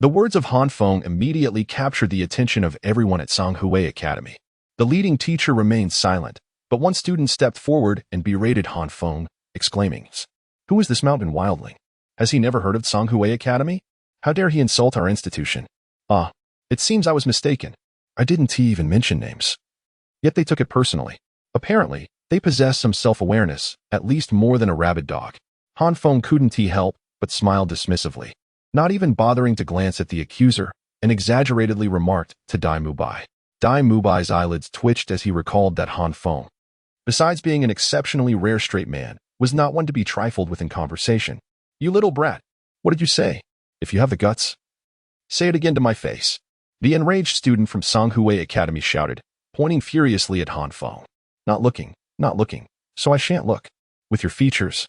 The words of Han Feng immediately captured the attention of everyone at Songhui Academy. The leading teacher remained silent, but one student stepped forward and berated Han Feng, exclaiming, "Who is this mountain wildling? Has he never heard of Songhui Academy? How dare he insult our institution? Ah, it seems I was mistaken. I didn't even mention names." Yet they took it personally. Apparently, they possessed some self-awareness, at least more than a rabid dog. Han Feng couldn't help but smiled dismissively, not even bothering to glance at the accuser, and exaggeratedly remarked to Dai Mubai. Dai Mubai's eyelids twitched as he recalled that Han Feng, besides being an exceptionally rare straight man, was not one to be trifled with in conversation. "You little brat, what did you say? If you have the guts, say it again to my face." The enraged student from Songhui Academy shouted, pointing furiously at Han Feng. Not looking, so I shan't look. With your features,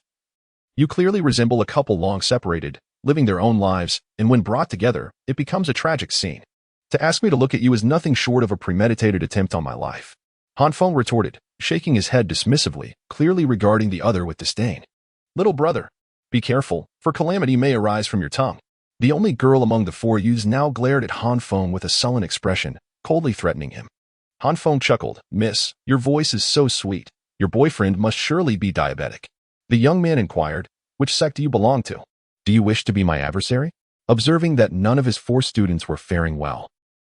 you clearly resemble a couple long separated, living their own lives, and when brought together, it becomes a tragic scene. To ask me to look at you is nothing short of a premeditated attempt on my life. Han Feng retorted, shaking his head dismissively, clearly regarding the other with disdain. Little brother, be careful, for calamity may arise from your tongue. The only girl among the four youths now glared at Han Feng with a sullen expression, coldly threatening him. Han Feng chuckled, Miss, your voice is so sweet. Your boyfriend must surely be diabetic. The young man inquired, which sect do you belong to? Do you wish to be my adversary? Observing that none of his four students were faring well,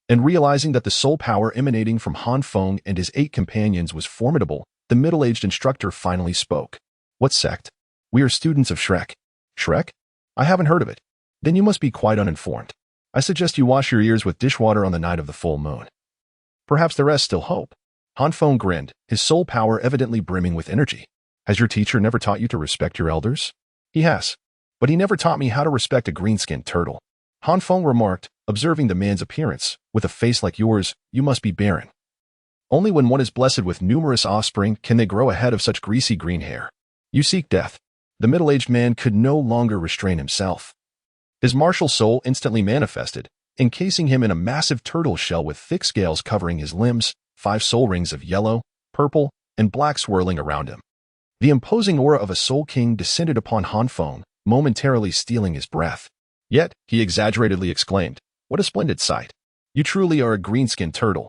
and realizing that the soul power emanating from Han Feng and his 8 companions was formidable, the middle-aged instructor finally spoke. What sect? We are students of Shrek. Shrek? I haven't heard of it. Then you must be quite uninformed. I suggest you wash your ears with dishwater on the night of the full moon. Perhaps the rest still hope. Han Feng grinned, his soul power evidently brimming with energy. Has your teacher never taught you to respect your elders? He has. But he never taught me how to respect a green-skinned turtle. Han Feng remarked, observing the man's appearance. With a face like yours, you must be barren. Only when one is blessed with numerous offspring can they grow a head of such greasy green hair. You seek death. The middle-aged man could no longer restrain himself. His martial soul instantly manifested, encasing him in a massive turtle shell with thick scales covering his limbs, 5 soul rings of yellow, purple, and black swirling around him. The imposing aura of a soul king descended upon Han Feng, momentarily stealing his breath. Yet, he exaggeratedly exclaimed, what a splendid sight. You truly are a green-skinned turtle.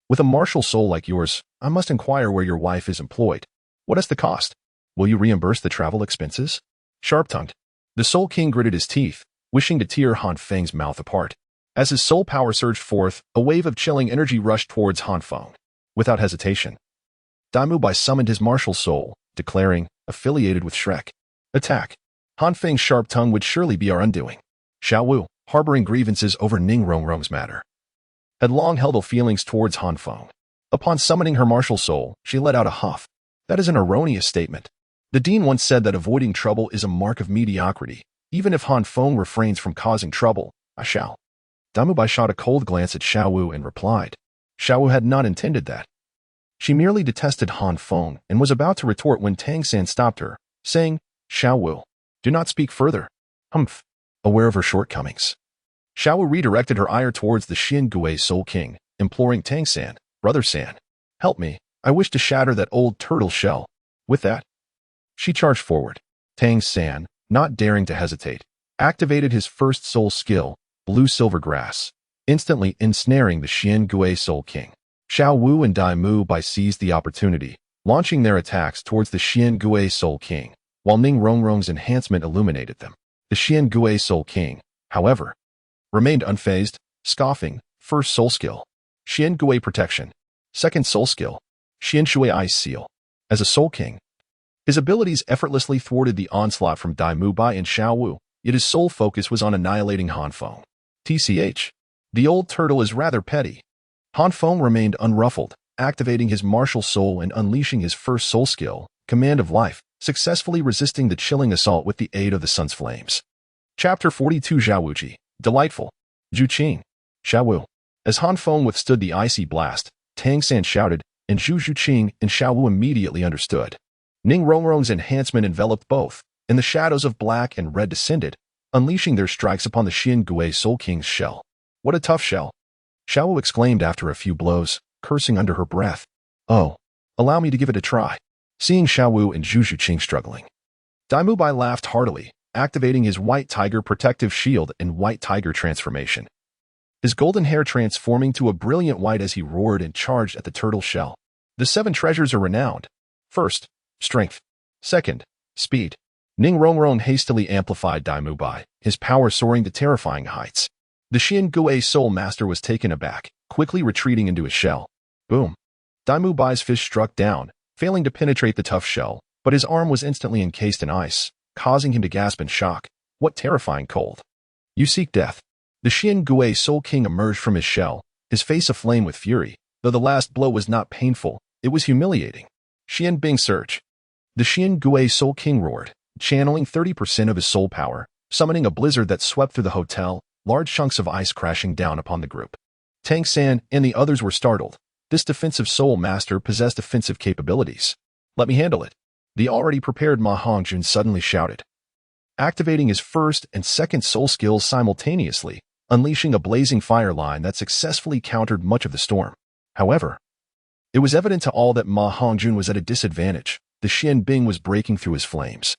With a martial soul like yours, I must inquire where your wife is employed. What is the cost? Will you reimburse the travel expenses? Sharp-tongued, the soul king gritted his teeth, wishing to tear Han Feng's mouth apart. As his soul power surged forth, a wave of chilling energy rushed towards Han Feng. Without hesitation, Daimyo summoned his martial soul, declaring, affiliated with Shrek. Attack. Han Feng's sharp tongue would surely be our undoing. Xiao Wu, harboring grievances over Ning Rongrong's matter, had long held ill feelings towards Han Feng. Upon summoning her martial soul, she let out a huff. That is an erroneous statement. The dean once said that avoiding trouble is a mark of mediocrity. Even if Han Feng refrains from causing trouble, I shall. Daimyo shot a cold glance at Xiao Wu and replied. Xiao Wu had not intended that. She merely detested Han Feng and was about to retort when Tangan stopped her, saying, Xiao Wu, do not speak further. Humph. Aware of her shortcomings, Xiao Wu redirected her ire towards the Xian Gui Soul King, imploring Tangan, Brother San, help me, I wish to shatter that old turtle shell. With that, she charged forward. Tangan, not daring to hesitate, activated his first soul skill, Blue Silver Grass, instantly ensnaring the Xian Gui Soul King. Xiao Wu and Daimyo seized the opportunity, launching their attacks towards the Xian Gui Soul King, while Ning Rongrong's enhancement illuminated them. The Xian Gui Soul King, however, remained unfazed, scoffing, first soul skill, Xian Gui Protection, second soul skill, Xian Shui Ice Seal. As a Soul King, his abilities effortlessly thwarted the onslaught from Daimyo and Xiao Wu, yet his sole focus was on annihilating Han Feng. TCH. The old turtle is rather petty. Han Feng remained unruffled, activating his martial soul and unleashing his first soul skill, Command of Life, successfully resisting the chilling assault with the aid of the sun's flames. Chapter 42 Zhaowuji. Delightful. Zhu Qing. Xiao Wu. As Han Feng withstood the icy blast, Tangan shouted, and Zhu Qing and Xiao Wu immediately understood. Ning Rongrong's enhancement enveloped both, and the shadows of black and red descended, unleashing their strikes upon the Xian Gui Soul King's shell. What a tough shell. Xiao Wu exclaimed after a few blows, cursing under her breath. Oh, allow me to give it a try. Seeing Xiao Wu and Zhu Qing struggling, Daimyo laughed heartily, activating his White Tiger Protective Shield and White Tiger Transformation, his golden hair transforming to a brilliant white as he roared and charged at the turtle shell. The 7 treasures are renowned. First, strength. Second, speed. Ning Rongrong hastily amplified Daimyo, his power soaring to terrifying heights. The Xian Gui Soul Master was taken aback, quickly retreating into his shell. Boom. Daimyo's fist struck down, failing to penetrate the tough shell, but his arm was instantly encased in ice, causing him to gasp in shock. What terrifying cold. You seek death. The Xian Gui Soul King emerged from his shell, his face aflame with fury. Though the last blow was not painful, it was humiliating. Xian Bing Surge. The Xian Gui Soul King roared, channeling 30% of his soul power, summoning a blizzard that swept through the hotel, large chunks of ice crashing down upon the group. Tangan and the others were startled. This defensive soul master possessed offensive capabilities. Let me handle it. The already prepared Ma Hongjun suddenly shouted. activating his first and second soul skills simultaneously, unleashing a blazing fire line that successfully countered much of the storm. However, it was evident to all that Ma Hongjun was at a disadvantage. The Xian Bing was breaking through his flames,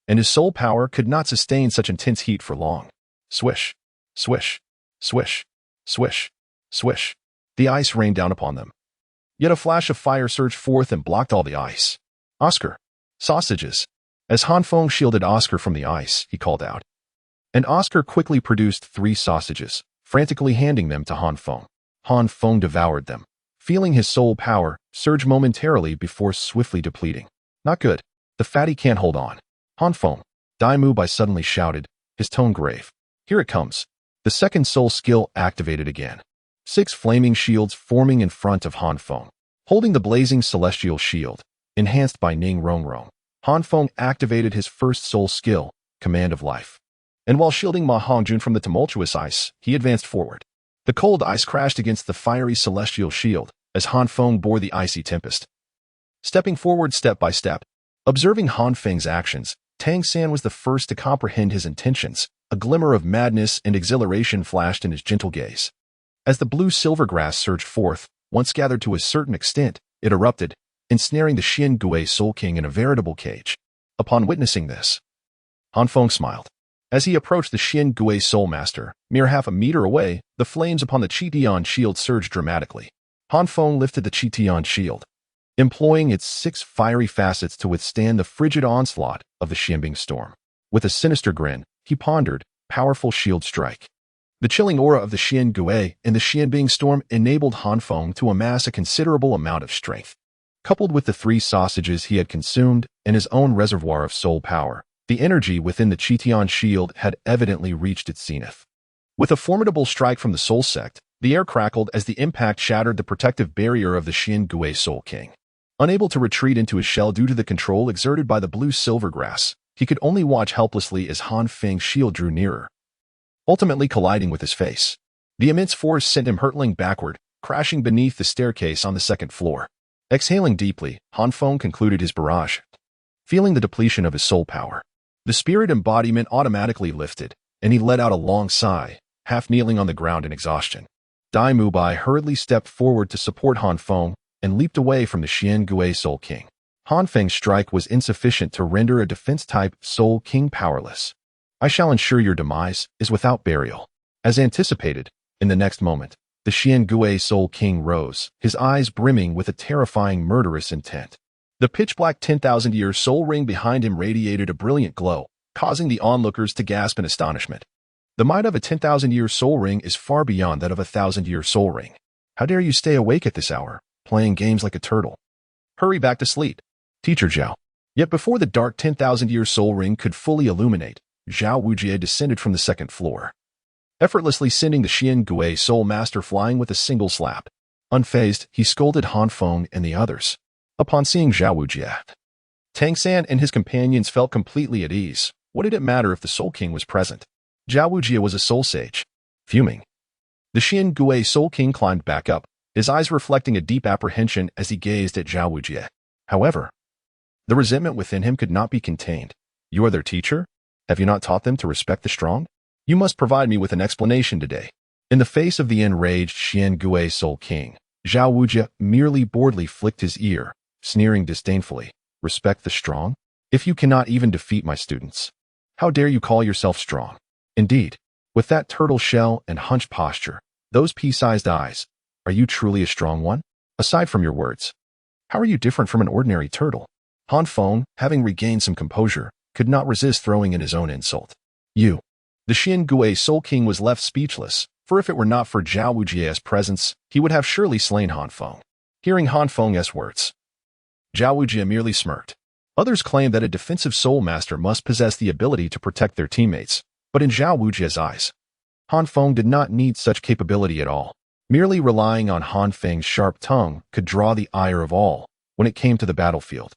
and his soul power could not sustain such intense heat for long. Swish, swish, swish, swish, swish. The ice rained down upon them. Yet a flash of fire surged forth and blocked all the ice. Oscar, sausages. As Han Feng shielded Oscar from the ice, he called out. And Oscar quickly produced 3 sausages, frantically handing them to Han Feng. Han Feng devoured them, feeling his soul power surge momentarily before swiftly depleting. Not good. The fatty can't hold on. Han Feng, Dai Mu Bai suddenly shouted, his tone grave. Here it comes. The second soul skill activated again. 6 flaming shields forming in front of Han Feng, holding the blazing celestial shield, enhanced by Ning Rongrong. Han Feng activated his first soul skill, Command of Life. And while shielding Ma Hongjun from the tumultuous ice, he advanced forward. The cold ice crashed against the fiery celestial shield as Han Feng bore the icy tempest. Stepping forward step by step, observing Han Feng's actions, Tang San was the first to comprehend his intentions. A glimmer of madness and exhilaration flashed in his gentle gaze. As the blue silver grass surged forth, once gathered to a certain extent, it erupted, ensnaring the Xian Gui Soul King in a veritable cage. Upon witnessing this, Han Feng smiled. As he approached the Xian Gui Soul Master, mere half a meter away, the flames upon the Qitian shield surged dramatically. Han Feng lifted the Qitian shield, employing its 6 fiery facets to withstand the frigid onslaught of the Xianbing storm. With a sinister grin, he pondered, powerful shield strike. The chilling aura of the Xian Gui and the Xianbing storm enabled Han Feng to amass a considerable amount of strength. Coupled with the 3 sausages he had consumed and his own reservoir of soul power, the energy within the Qitian shield had evidently reached its zenith. With a formidable strike from the Soul Sect, the air crackled as the impact shattered the protective barrier of the Xian Gui Soul King. Unable to retreat into his shell due to the control exerted by the blue-silver grass, he could only watch helplessly as Han Feng's shield drew nearer, ultimately colliding with his face. The immense force sent him hurtling backward, crashing beneath the staircase on the 2nd floor. Exhaling deeply, Han Feng concluded his barrage. Feeling the depletion of his soul power, the spirit embodiment automatically lifted, and he let out a long sigh, half kneeling on the ground in exhaustion. Dai Mu Bai hurriedly stepped forward to support Han Feng and leaped away from the Xian Gui Soul King. Han Feng's strike was insufficient to render a defense-type Soul King powerless. I shall ensure your demise is without burial. As anticipated, in the next moment, the Xian Gui Soul King rose, his eyes brimming with a terrifying murderous intent. The pitch-black 10,000-year soul ring behind him radiated a brilliant glow, causing the onlookers to gasp in astonishment. The might of a 10,000-year soul ring is far beyond that of a 1,000-year soul ring. How dare you stay awake at this hour, playing games like a turtle? Hurry back to sleep, Teacher Zhao. Yet before the dark 10,000-year soul ring could fully illuminate, Zhao Wujie descended from the 2nd floor, effortlessly sending the Xian Gui Soul Master flying with a single slap. Unfazed, he scolded Han Feng and the others. Upon seeing Zhao Wujie, Tang San and his companions felt completely at ease. What did it matter if the Soul King was present? Zhao Wujie was a soul sage. Fuming, the Xian Gui Soul King climbed back up, his eyes reflecting a deep apprehension as he gazed at Zhao Wujie. However, the resentment within him could not be contained. You are their teacher? Have you not taught them to respect the strong? You must provide me with an explanation today. In the face of the enraged Xian Gui Soul King, Zhao Wujie merely boredly flicked his ear, sneering disdainfully. Respect the strong? If you cannot even defeat my students, how dare you call yourself strong? Indeed, with that turtle shell and hunched posture, those pea-sized eyes, are you truly a strong one? Aside from your words, how are you different from an ordinary turtle? Han Feng, having regained some composure, could not resist throwing in his own insult. You. The Xian Gui Soul King was left speechless, for if it were not for Zhao Wujie's presence, he would have surely slain Han Feng. Hearing Han Feng's words, Zhao Wujie merely smirked. Others claimed that a defensive soul master must possess the ability to protect their teammates, but in Zhao Wujie's eyes, Han Feng did not need such capability at all. Merely relying on Han Feng's sharp tongue could draw the ire of all. When it came to the battlefield,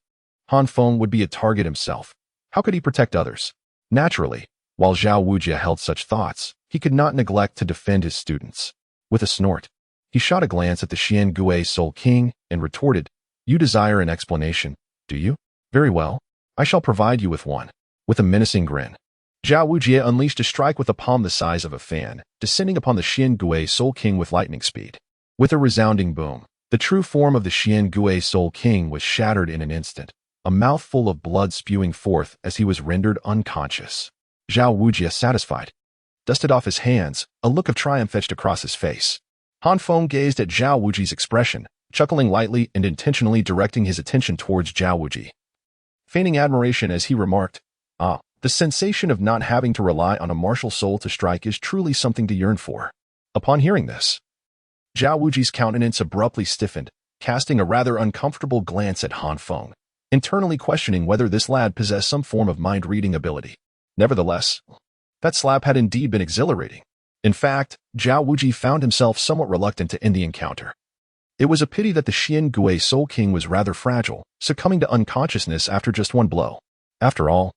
Han Feng would be a target himself. How could he protect others? Naturally, while Zhao Wujie held such thoughts, he could not neglect to defend his students. With a snort, he shot a glance at the Xian Gui Soul King and retorted, You desire an explanation, do you? Very well, I shall provide you with one. With a menacing grin, Zhao Wujie unleashed a strike with a palm the size of a fan, descending upon the Xian Gui Soul King with lightning speed. With a resounding boom, the true form of the Xian Gui Soul King was shattered in an instant, a mouthful of blood spewing forth as he was rendered unconscious. Zhao Wujie, satisfied, dusted off his hands, a look of triumph etched across his face. Han Feng gazed at Zhao Wujie's expression, chuckling lightly and intentionally directing his attention towards Zhao Wujie, feigning admiration as he remarked, "Ah, the sensation of not having to rely on a martial soul to strike is truly something to yearn for." Upon hearing this, Zhao Wujie's countenance abruptly stiffened, casting a rather uncomfortable glance at Han Feng, internally questioning whether this lad possessed some form of mind-reading ability. Nevertheless, that slap had indeed been exhilarating. In fact, Zhao Wujie found himself somewhat reluctant to end the encounter. It was a pity that the Xian Gui Soul King was rather fragile, succumbing to unconsciousness after just one blow. After all,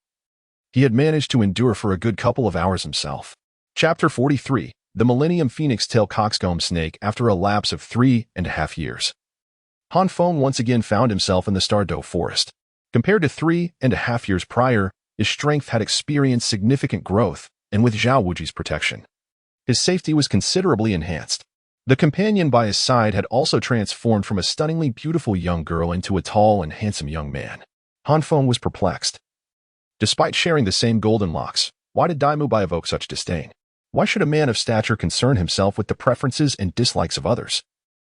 he had managed to endure for a good couple of hours himself. Chapter 43, The Millennium Phoenix Tail Coxcomb Snake. After a lapse of 3.5 years, Han Feng once again found himself in the Star Luo forest. Compared to 3.5 years prior, his strength had experienced significant growth, and with Zhao Wujie's protection, his safety was considerably enhanced. The companion by his side had also transformed from a stunningly beautiful young girl into a tall and handsome young man. Han Feng was perplexed. Despite sharing the same golden locks, why did Dai Mubai evoke such disdain? Why should a man of stature concern himself with the preferences and dislikes of others,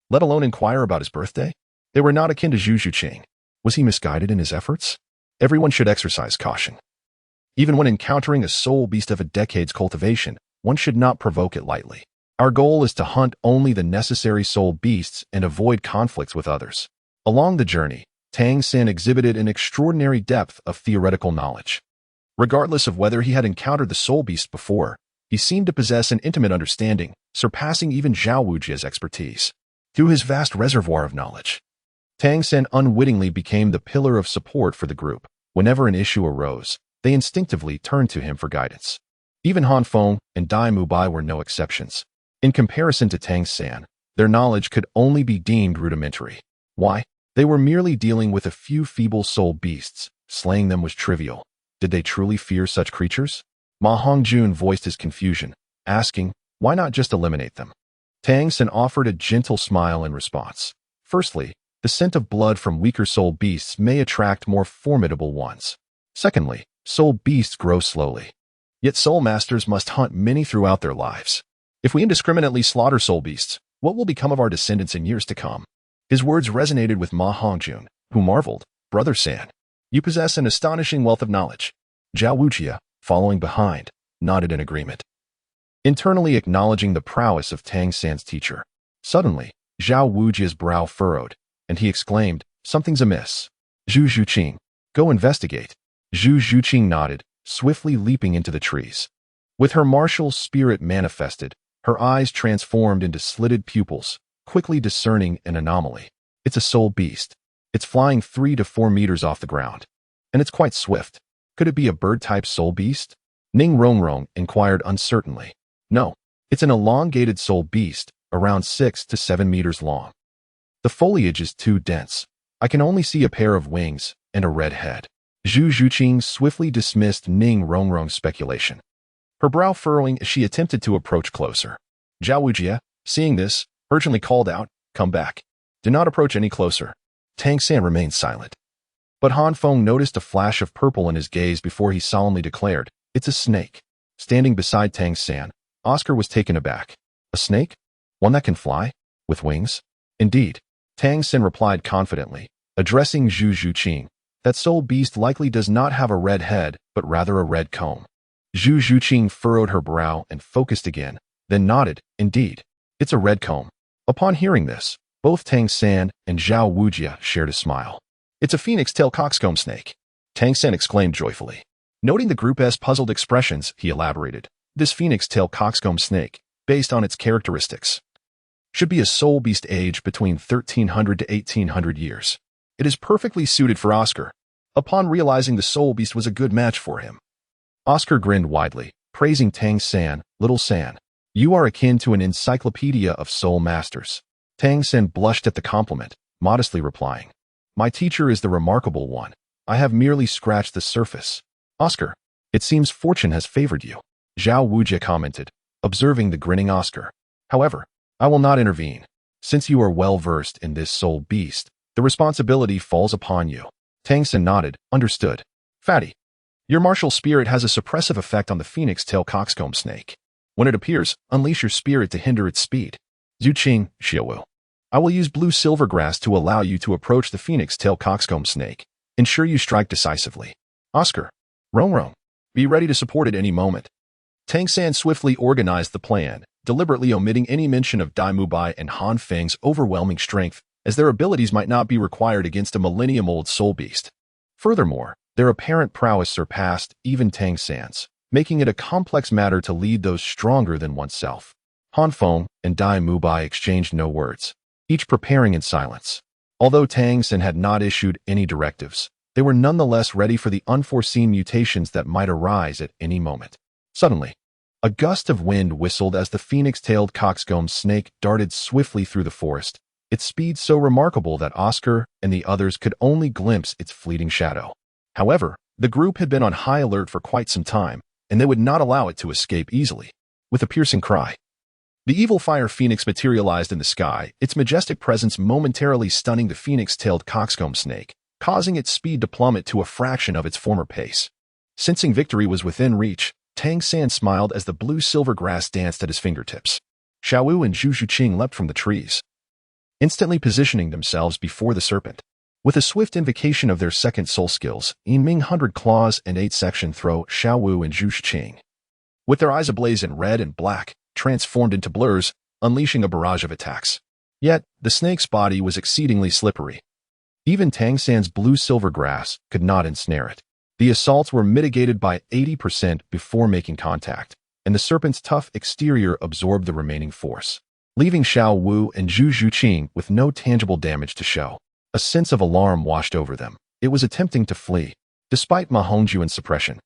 let alone inquire about his birthday? They were not akin to Zhu Zhuqing. Was he misguided in his efforts? Everyone should exercise caution. Even when encountering a soul beast of a decade's cultivation, one should not provoke it lightly. Our goal is to hunt only the necessary soul beasts and avoid conflicts with others. Along the journey, Tangan exhibited an extraordinary depth of theoretical knowledge. Regardless of whether he had encountered the soul beast before, he seemed to possess an intimate understanding, surpassing even Zhao Wujie's expertise. Through his vast reservoir of knowledge, Tangan unwittingly became the pillar of support for the group. Whenever an issue arose, they instinctively turned to him for guidance. Even Han Feng and Dai Mubai were no exceptions. In comparison to Tangan, their knowledge could only be deemed rudimentary. Why? They were merely dealing with a few feeble soul beasts. Slaying them was trivial. Did they truly fear such creatures? Ma Hongjun voiced his confusion, asking, why not just eliminate them? Tangan offered a gentle smile in response. Firstly, the scent of blood from weaker soul beasts may attract more formidable ones. Secondly, soul beasts grow slowly. Yet soul masters must hunt many throughout their lives. If we indiscriminately slaughter soul beasts, what will become of our descendants in years to come? His words resonated with Ma Hongjun, who marveled, Brother San, you possess an astonishing wealth of knowledge. Zhao Wujie, following behind, nodded in agreement, internally acknowledging the prowess of Tangan's teacher. Suddenly, Zhao Wujie's brow furrowed, and he exclaimed, something's amiss. Zhu Zhuqing, go investigate. Zhu Zhuqing nodded, swiftly leaping into the trees. With her martial spirit manifested, her eyes transformed into slitted pupils, quickly discerning an anomaly. It's a soul beast. It's flying 3 to 4 meters off the ground. And it's quite swift. Could it be a bird-type soul beast? Ning Rongrong inquired uncertainly. No, it's an elongated soul beast, around 6 to 7 meters long. The foliage is too dense. I can only see a pair of wings and a red head. Zhu Zhuqing swiftly dismissed Ning Rongrong's speculation, her brow furrowing as she attempted to approach closer. Zhao Wujie, seeing this, urgently called out, come back. Do not approach any closer. Tangan remained silent. But Han Feng noticed a flash of purple in his gaze before he solemnly declared, it's a snake. Standing beside Tangan, Oscar was taken aback. A snake? One that can fly? With wings? Indeed. Tangan replied confidently, addressing Zhu Zhuqing, that soul beast likely does not have a red head, but rather a red comb. Zhu Zhuqing furrowed her brow and focused again, then nodded, indeed. It's a red comb. Upon hearing this, both Tangan and Zhao Wujie shared a smile. It's a phoenix-tail coxcomb snake. Tangan exclaimed joyfully. Noting the group's puzzled expressions, he elaborated. This phoenix-tail coxcomb snake, based on its characteristics, should be a soul beast aged between 1300 to 1800 years. It is perfectly suited for Oscar. Upon realizing the soul beast was a good match for him, Oscar grinned widely, praising Tangan, little San. You are akin to an encyclopedia of soul masters. Tangan blushed at the compliment, modestly replying, my teacher is the remarkable one. I have merely scratched the surface. Oscar, It seems fortune has favored you, Zhao Wujie commented, observing the grinning Oscar. However, I will not intervene. Since you are well versed in this soul beast, the responsibility falls upon you. Tangsan nodded, understood. Fatty, your martial spirit has a suppressive effect on the phoenix tail coxcomb snake. When it appears, unleash your spirit to hinder its speed. Zuqing, Xiaowu. I will use blue silvergrass to allow you to approach the phoenix tail coxcomb snake. Ensure you strike decisively. Oscar. Rong. Be ready to support at any moment. Tangsan swiftly organized the plan, deliberately omitting any mention of Dai Mubai and Han Feng's overwhelming strength, as their abilities might not be required against a millennium-old soul beast. Furthermore, their apparent prowess surpassed even Tangsan's, making it a complex matter to lead those stronger than oneself. Han Feng and Dai Mubai exchanged no words, each preparing in silence. Although Tangsan had not issued any directives, they were nonetheless ready for the unforeseen mutations that might arise at any moment. Suddenly, a gust of wind whistled as the phoenix-tailed coxcomb snake darted swiftly through the forest, its speed so remarkable that Oscar and the others could only glimpse its fleeting shadow. However, the group had been on high alert for quite some time, and they would not allow it to escape easily. With a piercing cry, the evil fire phoenix materialized in the sky, its majestic presence momentarily stunning the phoenix-tailed coxcomb snake, causing its speed to plummet to a fraction of its former pace. Sensing victory was within reach, Tangsan smiled as the blue silver grass danced at his fingertips. Xiaowu and Zhu Zhuqing leapt from the trees, instantly positioning themselves before the serpent. With a swift invocation of their second soul skills, Yinming 100 Claws and 8-section throw, Xiaowu and Zhu Zhuqing, with their eyes ablaze in red and black, transformed into blurs, unleashing a barrage of attacks. Yet, the snake's body was exceedingly slippery. Even Tangsan's blue-silver grass could not ensnare it. The assaults were mitigated by 80% before making contact, and the serpent's tough exterior absorbed the remaining force, leaving Xiaowu and Zhu Zhuqing with no tangible damage to show. A sense of alarm washed over them. It was attempting to flee. Despite Ma Hongjuan's suppression,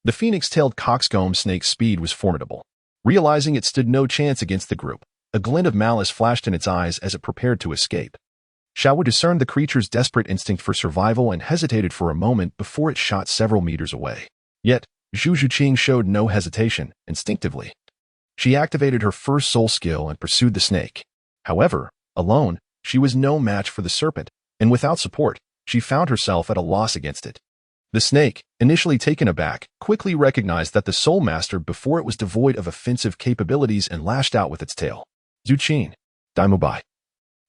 the phoenix-tailed coxcomb snake's speed was formidable. Realizing it stood no chance against the group, a glint of malice flashed in its eyes as it prepared to escape. Xiaowu discerned the creature's desperate instinct for survival and hesitated for a moment before it shot several meters away. Yet, Zhu Zhuqing showed no hesitation. Instinctively, she activated her first soul skill and pursued the snake. However, alone, she was no match for the serpent, and without support, she found herself at a loss against it. The snake, initially taken aback, quickly recognized that the soul master before it was devoid of offensive capabilities and lashed out with its tail. Zuqing, Dai Mubai,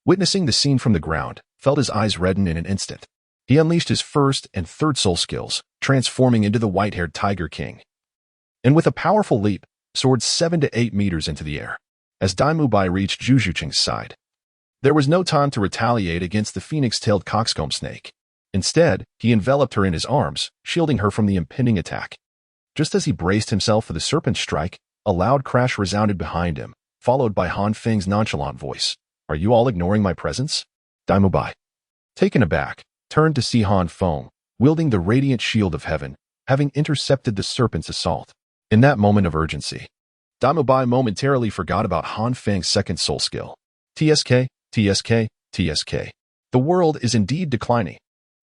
witnessing the scene from the ground, felt his eyes redden in an instant. He unleashed his first and third soul skills, transforming into the white-haired Tiger King, and with a powerful leap, soared 7 to 8 meters into the air. As Dai Mubai reached Zhu Zhuqing's side, there was no time to retaliate against the phoenix-tailed coxcomb snake. Instead, he enveloped her in his arms, shielding her from the impending attack. Just as he braced himself for the serpent's strike, a loud crash resounded behind him, followed by Han Feng's nonchalant voice. Are you all ignoring my presence? Dai Mubai, taken aback, turned to see Han Feng, wielding the radiant shield of heaven, having intercepted the serpent's assault. In that moment of urgency, Dai Mubai momentarily forgot about Han Feng's second soul skill. TSK. The world is indeed declining.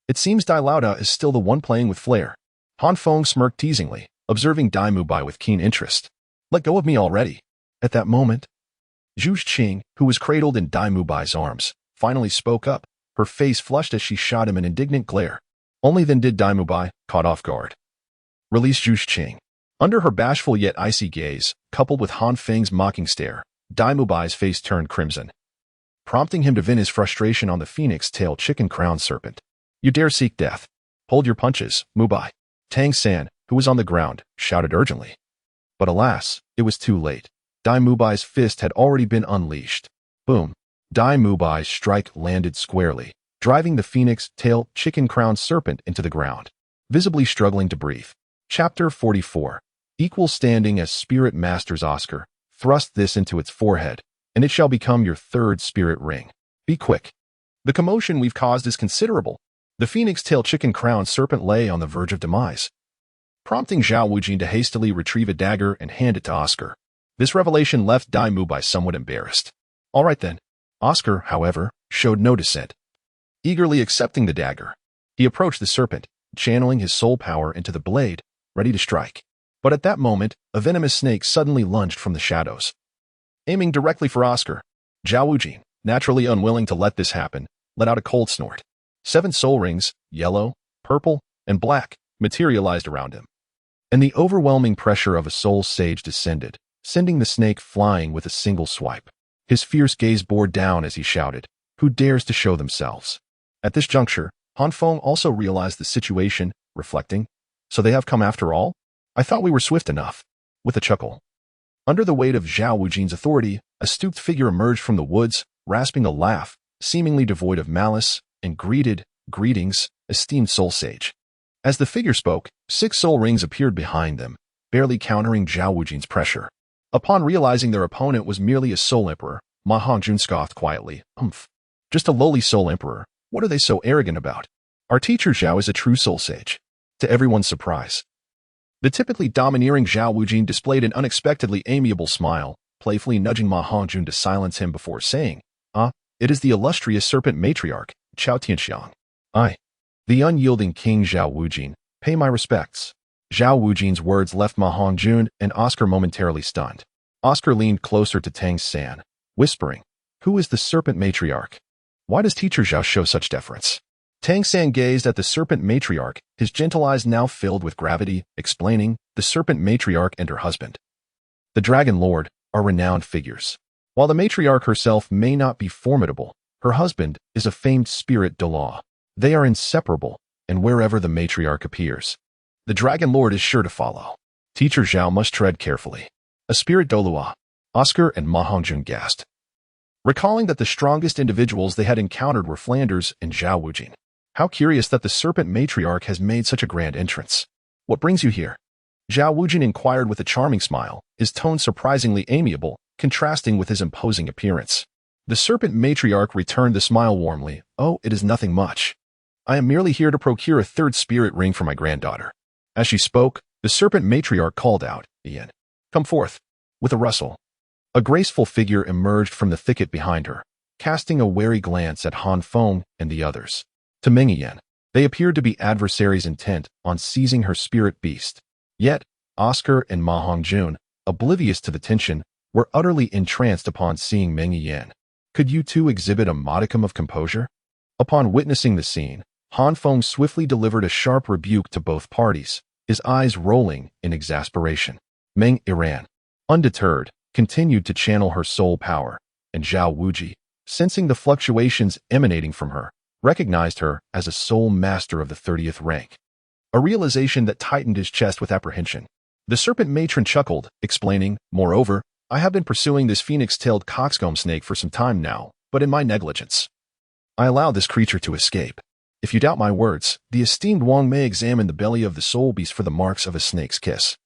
It seems Dai Lauda is still the one playing with flair. Han Feng smirked teasingly, observing Dai Mubai with keen interest. Let go of me already. At that moment, Zhu Zhuqing, who was cradled in Dai Mubai's arms, finally spoke up, her face flushed as she shot him an indignant glare. Only then did Dai Mubai, caught off guard, release Zhu Zhuqing. Under her bashful yet icy gaze, coupled with Han Feng's mocking stare, Dai Mubai's face turned crimson, prompting him to vent his frustration on the phoenix-tailed chicken-crowned serpent. You dare seek death? Hold your punches, Mubai. Tangsan, who was on the ground, shouted urgently. But alas, it was too late. Dai Mubai's fist had already been unleashed. Boom. Dai Mubai's strike landed squarely, driving the phoenix-tailed chicken-crowned serpent into the ground, visibly struggling to breathe. Chapter 44. Equal standing as Spirit Master's Oscar. Thrust this into its forehead, and it shall become your third spirit ring. Be quick. The commotion we've caused is considerable. The phoenix-tailed chicken-crowned serpent lay on the verge of demise, prompting Zhao Wujin to hastily retrieve a dagger and hand it to Oscar. This revelation left Dai Mubai somewhat embarrassed. All right then. Oscar, however, showed no dissent. Eagerly accepting the dagger, he approached the serpent, channeling his soul power into the blade, ready to strike. But at that moment, a venomous snake suddenly lunged from the shadows, aiming directly for Oscar. Zhao Wujin, naturally unwilling to let this happen, let out a cold snort. 7 soul rings, yellow, purple, and black, materialized around him. And the overwhelming pressure of a soul sage descended, sending the snake flying with a single swipe. His fierce gaze bore down as he shouted, "Who dares to show themselves?" At this juncture, Han Feng also realized the situation, reflecting, "So they have come after all? I thought we were swift enough." With a chuckle. Under the weight of Zhao Wujin's authority, a stooped figure emerged from the woods, rasping a laugh, seemingly devoid of malice, and greeted, "Greetings, esteemed soul sage." As the figure spoke, 6 soul rings appeared behind them, barely countering Zhao Wujin's pressure. Upon realizing their opponent was merely a soul emperor, Ma Hongjun scoffed quietly, Just a lowly soul emperor, what are they so arrogant about? Our teacher Zhao is a true soul sage." To everyone's surprise, the typically domineering Zhao Wujin displayed an unexpectedly amiable smile, playfully nudging Ma Hongjun to silence him before saying, "It is the illustrious serpent matriarch, Chao Tianxiang. I, the unyielding king Zhao Wujin, pay my respects." Zhao Wujin's words left Ma Hongjun and Oscar momentarily stunned. Oscar leaned closer to Tang San, whispering, "Who is the serpent matriarch? Why does teacher Zhao show such deference?" Tang San gazed at the serpent matriarch, his gentle eyes now filled with gravity, explaining, "The serpent matriarch and her husband, the dragon lord, are renowned figures. While the matriarch herself may not be formidable, her husband is a famed spirit Douluo. They are inseparable, and wherever the matriarch appears, the dragon lord is sure to follow. Teacher Zhao must tread carefully." A spirit Douluo. Oscar and Ma Hongjun gasped, recalling that the strongest individuals they had encountered were Flanders and Zhao Wujin. How curious that the serpent matriarch has made such a grand entrance. "What brings you here?" Zhao Wujin inquired with a charming smile, his tone surprisingly amiable, contrasting with his imposing appearance. The serpent matriarch returned the smile warmly. "Oh, it is nothing much. I am merely here to procure a 3rd spirit ring for my granddaughter." As she spoke, the serpent matriarch called out, "Ian, come forth." With a rustle, a graceful figure emerged from the thicket behind her, casting a wary glance at Han Feng and the others. To Meng Yan, they appeared to be adversaries intent on seizing her spirit beast. Yet, Oscar and Ma Hongjun, oblivious to the tension, were utterly entranced upon seeing Meng Yan. Could you two exhibit a modicum of composure? Upon witnessing the scene, Han Feng swiftly delivered a sharp rebuke to both parties, his eyes rolling in exasperation. Meng Iran, undeterred, continued to channel her soul power, and Zhao Wuji, sensing the fluctuations emanating from her, recognized her as a soul master of the 30th rank. A realization that tightened his chest with apprehension. The serpent matron chuckled, explaining, "Moreover, I have been pursuing this phoenix-tailed coxcomb snake for some time now, but in my negligence, I allowed this creature to escape. If you doubt my words, the esteemed Wang may examine the belly of the soul beast for the marks of a snake's kiss."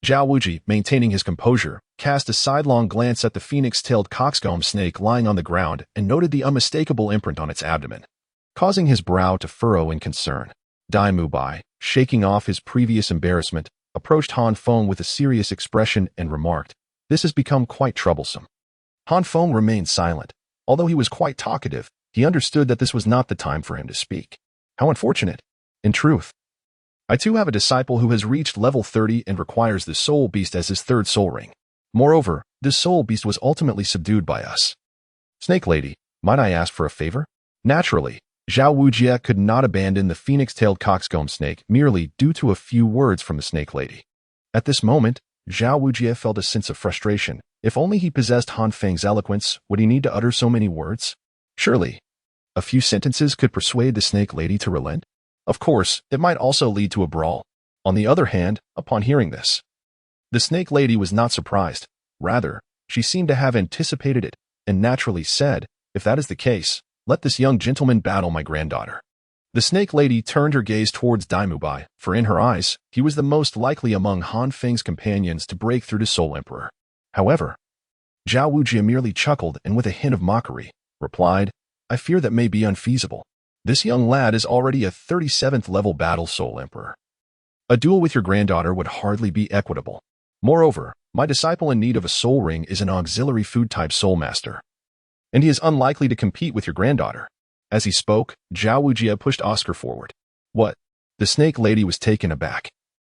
Zhao Wuji, maintaining his composure, cast a sidelong glance at the phoenix-tailed coxcomb snake lying on the ground and noted the unmistakable imprint on its abdomen, causing his brow to furrow in concern. Dai Mubai, shaking off his previous embarrassment, approached Han Feng with a serious expression and remarked, "This has become quite troublesome." Han Feng remained silent. Although he was quite talkative, he understood that this was not the time for him to speak. How unfortunate. In truth, I too have a disciple who has reached level 30 and requires the soul beast as his 3rd soul ring. Moreover, this soul beast was ultimately subdued by us. Snake Lady, might I ask for a favor? Naturally, Zhao Wujie could not abandon the phoenix-tailed coxcomb snake merely due to a few words from the Snake Lady. At this moment, Zhao Wujie felt a sense of frustration. If only he possessed Han Feng's eloquence, would he need to utter so many words? Surely, a few sentences could persuade the Snake Lady to relent. Of course, it might also lead to a brawl. On the other hand, upon hearing this, the Snake Lady was not surprised. Rather, she seemed to have anticipated it, and naturally said, "If that is the case, let this young gentleman battle my granddaughter." The Snake Lady turned her gaze towards Daimubai, for in her eyes, he was the most likely among Han Feng's companions to break through to Soul Emperor. However, Zhao Wujie merely chuckled and with a hint of mockery, replied, "I fear that may be unfeasible. This young lad is already a 37th level battle Soul Emperor. A duel with your granddaughter would hardly be equitable. Moreover, my disciple in need of a soul ring is an auxiliary food-type soul master, and he is unlikely to compete with your granddaughter." As he spoke, Zhao Wujie pushed Oscar forward. "What?" The Snake Lady was taken aback.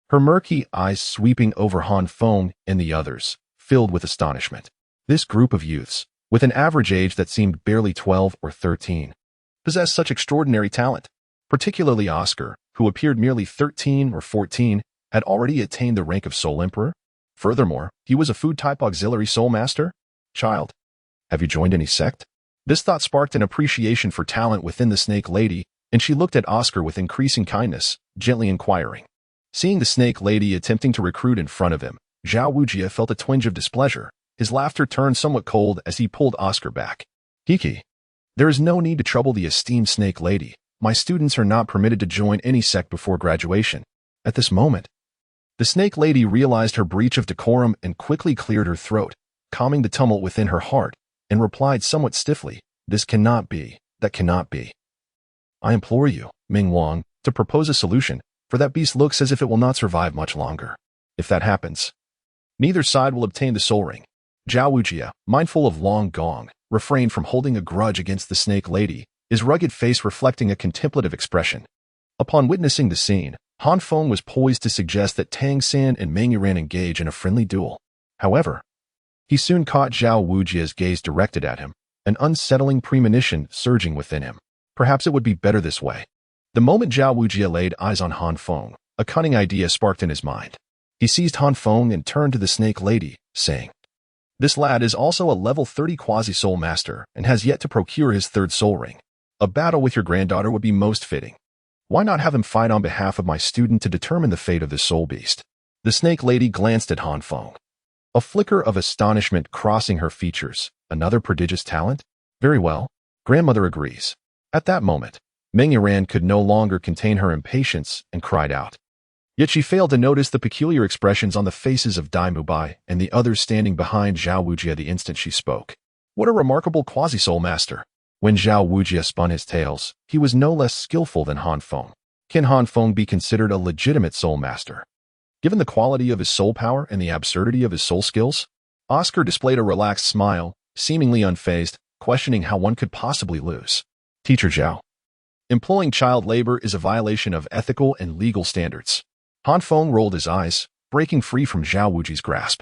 her murky eyes sweeping over Han Feng and the others, filled with astonishment. This group of youths, with an average age that seemed barely 12 or 13, possessed such extraordinary talent. Particularly Oscar, who appeared merely 13 or 14, had already attained the rank of Soul Emperor. Furthermore, he was a food-type auxiliary Soul Master. Child, have you joined any sect? This thought sparked an appreciation for talent within the Snake Lady, and she looked at Oscar with increasing kindness, gently inquiring. Seeing the Snake Lady attempting to recruit in front of him, Zhao Wujie felt a twinge of displeasure. His laughter turned somewhat cold as he pulled Oscar back. Kiki, there is no need to trouble the esteemed Snake Lady. My students are not permitted to join any sect before graduation. At this moment, the Snake Lady realized her breach of decorum and quickly cleared her throat, calming the tumult within her heart, and replied somewhat stiffly, "This cannot be. That cannot be. I implore you, Ming Wang, to propose a solution, for that beast looks as if it will not survive much longer. If that happens, neither side will obtain the soul ring." Zhao Wujie, mindful of Long Gong, refrained from holding a grudge against the Snake Lady, his rugged face reflecting a contemplative expression. Upon witnessing the scene, Han Feng was poised to suggest that Tang San and Meng Yuran engage in a friendly duel. However, he soon caught Zhao Wujie's gaze directed at him, an unsettling premonition surging within him. Perhaps it would be better this way. The moment Zhao Wujie laid eyes on Han Feng, a cunning idea sparked in his mind. He seized Han Feng and turned to the Snake Lady, saying, "This lad is also a level 30 quasi-soul master and has yet to procure his third soul ring. A battle with your granddaughter would be most fitting. Why not have him fight on behalf of my student to determine the fate of this soul beast?" The Snake Lady glanced at Han Feng, a flicker of astonishment crossing her features. Another prodigious talent? Very well. Grandmother agrees. At that moment, Meng Yuran could no longer contain her impatience and cried out. Yet she failed to notice the peculiar expressions on the faces of Dai Mubai and the others standing behind Zhao Wujie the instant she spoke. What a remarkable quasi-soul master! When Zhao Wujie spun his tales, he was no less skillful than Han Feng. Can Han Feng be considered a legitimate soul master? Given the quality of his soul power and the absurdity of his soul skills, Oscar displayed a relaxed smile, seemingly unfazed, questioning how one could possibly lose. Teacher Zhao, employing child labor is a violation of ethical and legal standards. Han Feng rolled his eyes, breaking free from Zhao Wujie's grasp.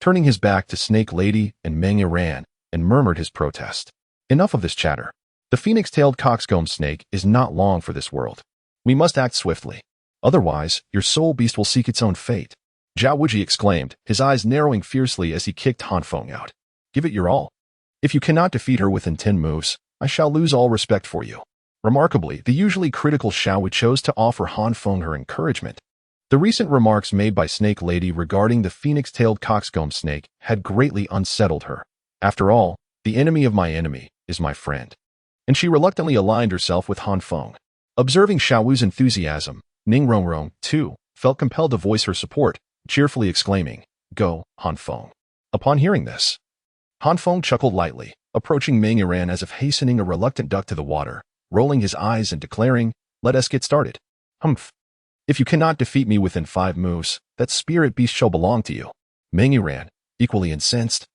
Turning his back to Snake Lady and Meng Yuran, and murmured his protest. Enough of this chatter. The phoenix-tailed coxcomb snake is not long for this world. We must act swiftly. Otherwise, your soul beast will seek its own fate. Zhao Wujie exclaimed, his eyes narrowing fiercely as he kicked Han Feng out. Give it your all. If you cannot defeat her within 10 moves, I shall lose all respect for you. Remarkably, the usually critical Zhao Wu chose to offer Han Feng her encouragement. The recent remarks made by Snake Lady regarding the phoenix-tailed coxcomb snake had greatly unsettled her. After all, the enemy of my enemy is my friend. And she reluctantly aligned herself with Han Feng. Observing Zhao Wu's enthusiasm, Ning Rongrong, too, felt compelled to voice her support, cheerfully exclaiming, "Go, Han Feng." Upon hearing this, Han Feng chuckled lightly, approaching Meng Yuran as if hastening a reluctant duck to the water, rolling his eyes and declaring, "Let us get started." Humph. If you cannot defeat me within 5 moves, that spirit beast shall belong to you. Meng Yuran, equally incensed,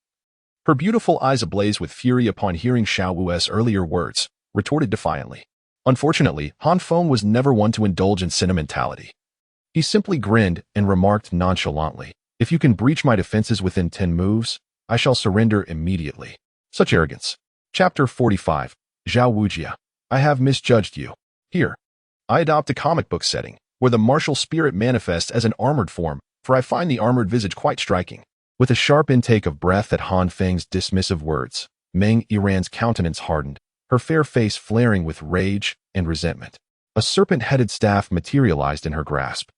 her beautiful eyes ablaze with fury upon hearing Zhao Wu's earlier words, retorted defiantly. Unfortunately, Han Feng was never one to indulge in sentimentality. He simply grinned and remarked nonchalantly, "If you can breach my defenses within 10 moves, I shall surrender immediately." Such arrogance. Chapter 45. Zhao Wujie, I have misjudged you. Here, I adopt a comic book setting, where the martial spirit manifests as an armored form, for I find the armored visage quite striking. With a sharp intake of breath at Han Feng's dismissive words, Meng Yuran's countenance hardened, her fair face flaring with rage and resentment. A serpent-headed staff materialized in her grasp,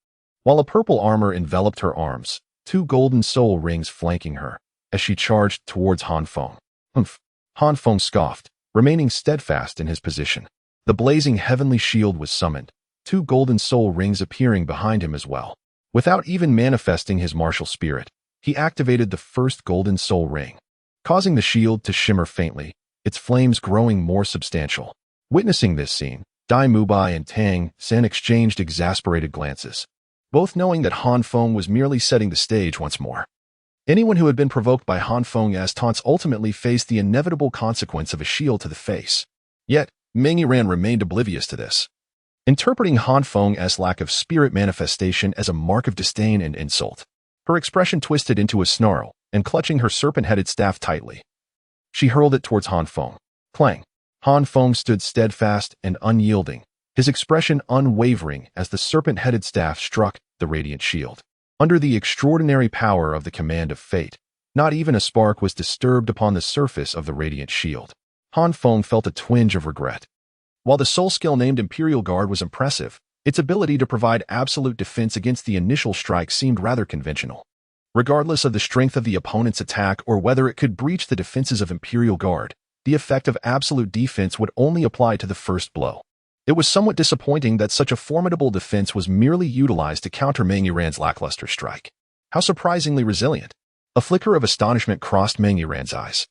while a purple armor enveloped her arms, 2 golden soul rings flanking her, as she charged towards Han Feng. Humph! Han Feng scoffed, remaining steadfast in his position. The blazing heavenly shield was summoned, 2 golden soul rings appearing behind him as well. Without even manifesting his martial spirit, he activated the first golden soul ring, causing the shield to shimmer faintly, its flames growing more substantial. Witnessing this scene, Dai Mubai and Tang San exchanged exasperated glances, both knowing that Han Feng was merely setting the stage once more. Anyone who had been provoked by Han Feng's taunts ultimately faced the inevitable consequence of a shield to the face. Yet, Meng Yuran remained oblivious to this. interpreting Han Feng's lack of spirit manifestation as a mark of disdain and insult. Her expression twisted into a snarl, and clutching her serpent-headed staff tightly, she hurled it towards Han Feng. Clang! Han Feng stood steadfast and unyielding, his expression unwavering as the serpent-headed staff struck the radiant shield. Under the extraordinary power of the command of fate, not even a spark was disturbed upon the surface of the radiant shield. Han Feng felt a twinge of regret. While the soul skill named Imperial Guard was impressive, its ability to provide absolute defense against the initial strike seemed rather conventional. Regardless of the strength of the opponent's attack or whether it could breach the defenses of Imperial Guard, the effect of absolute defense would only apply to the first blow. It was somewhat disappointing that such a formidable defense was merely utilized to counter Meng Yiran's lackluster strike. How surprisingly resilient! A flicker of astonishment crossed Meng Yiran's eyes,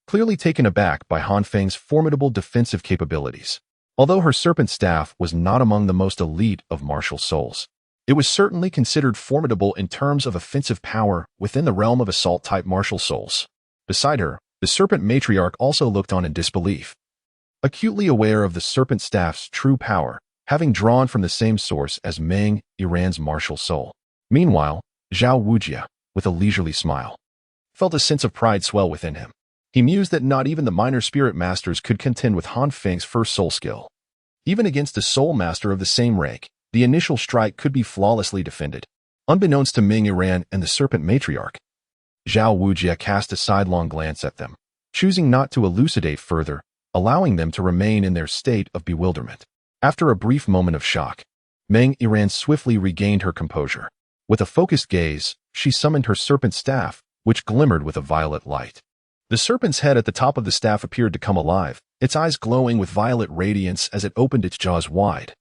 clearly taken aback by Han Feng's formidable defensive capabilities. Although her serpent staff was not among the most elite of martial souls, it was certainly considered formidable in terms of offensive power within the realm of assault-type martial souls. Beside her, the serpent matriarch also looked on in disbelief, acutely aware of the serpent staff's true power, having drawn from the same source as Meng Yiran's martial soul. Meanwhile, Zhao Wujia, with a leisurely smile, felt a sense of pride swell within him. He mused that not even the minor spirit masters could contend with Han Feng's first soul skill. Even against a soul master of the same rank, the initial strike could be flawlessly defended. Unbeknownst to Meng Yiran and the serpent matriarch, Zhao Wujia cast a sidelong glance at them, choosing not to elucidate further, allowing them to remain in their state of bewilderment. After a brief moment of shock, Meng Yiran swiftly regained her composure. With a focused gaze, she summoned her serpent staff, which glimmered with a violet light. The serpent's head at the top of the staff appeared to come alive, its eyes glowing with violet radiance as it opened its jaws wide,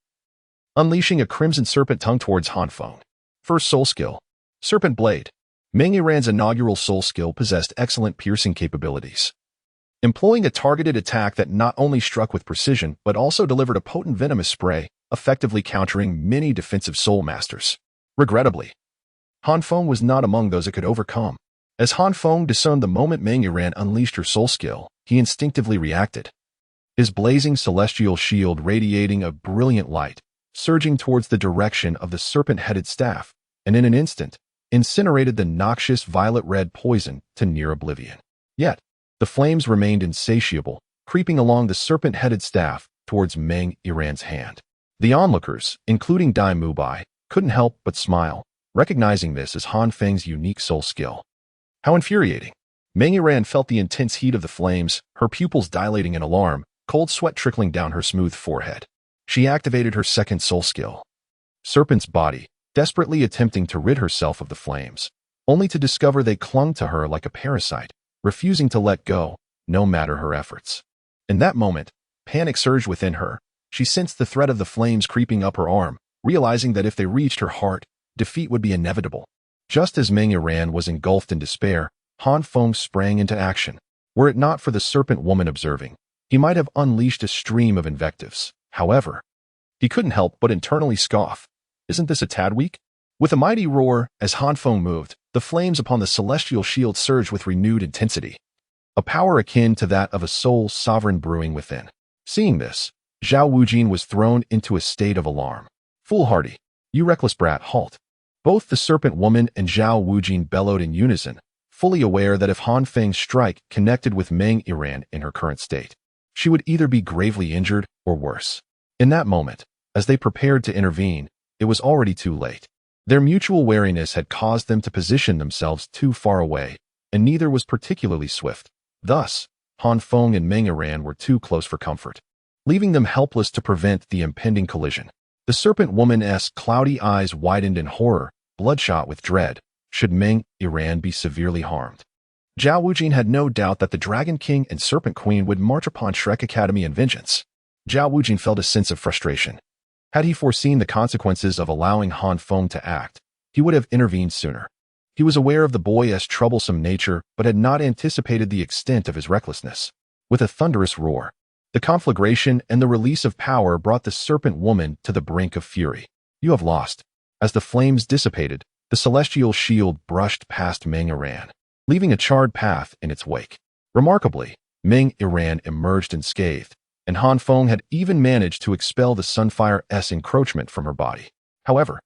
unleashing a crimson serpent tongue towards Han Feng. First soul skill, Serpent Blade. Meng Yiran's inaugural soul skill possessed excellent piercing capabilities, employing a targeted attack that not only struck with precision but also delivered a potent venomous spray, effectively countering many defensive soul masters. Regrettably, Han Feng was not among those it could overcome. As Han Feng discerned the moment Meng Yiran unleashed her soul skill, he instinctively reacted, his blazing celestial shield radiating a brilliant light, surging towards the direction of the serpent-headed staff, and in an instant, incinerated the noxious violet-red poison to near oblivion. Yet, the flames remained insatiable, creeping along the serpent-headed staff towards Meng Yiran's hand. The onlookers, including Dai Mubai, couldn't help but smile, recognizing this as Han Feng's unique soul skill. How infuriating! Meng Yiran felt the intense heat of the flames, her pupils dilating in alarm, cold sweat trickling down her smooth forehead. She activated her second soul skill, Serpent's Body, desperately attempting to rid herself of the flames, only to discover they clung to her like a parasite, refusing to let go, no matter her efforts. In that moment, panic surged within her. She sensed the threat of the flames creeping up her arm, realizing that if they reached her heart, defeat would be inevitable. Just as Meng Yiran was engulfed in despair, Han Feng sprang into action. Were it not for the serpent woman observing, he might have unleashed a stream of invectives. However, he couldn't help but internally scoff. Isn't this a tad weak? With a mighty roar, as Han Feng moved, the flames upon the celestial shield surged with renewed intensity, a power akin to that of a soul sovereign brewing within. Seeing this, Zhao Wujin was thrown into a state of alarm. Foolhardy, you reckless brat, halt! Both the serpent woman and Zhao Wujin bellowed in unison, fully aware that if Han Feng's strike connected with Meng Yiran in her current state, she would either be gravely injured or worse. In that moment, as they prepared to intervene, it was already too late. Their mutual wariness had caused them to position themselves too far away, and neither was particularly swift. Thus, Han Feng and Meng Yiran were too close for comfort, leaving them helpless to prevent the impending collision. The serpent woman's cloudy eyes widened in horror, bloodshot with dread, should Meng Yiran be severely harmed. Zhao Wujin had no doubt that the Dragon King and Serpent Queen would march upon Shrek Academy in vengeance. Zhao Wujin felt a sense of frustration. Had he foreseen the consequences of allowing Han Feng to act, he would have intervened sooner. He was aware of the boy's troublesome nature, but had not anticipated the extent of his recklessness. With a thunderous roar, the conflagration and the release of power brought the serpent woman to the brink of fury. You have lost. As the flames dissipated, the celestial shield brushed past Meng Yiran, leaving a charred path in its wake. Remarkably, Meng Yiran emerged unscathed, and Han Feng had even managed to expel the Sunfire's encroachment from her body. However,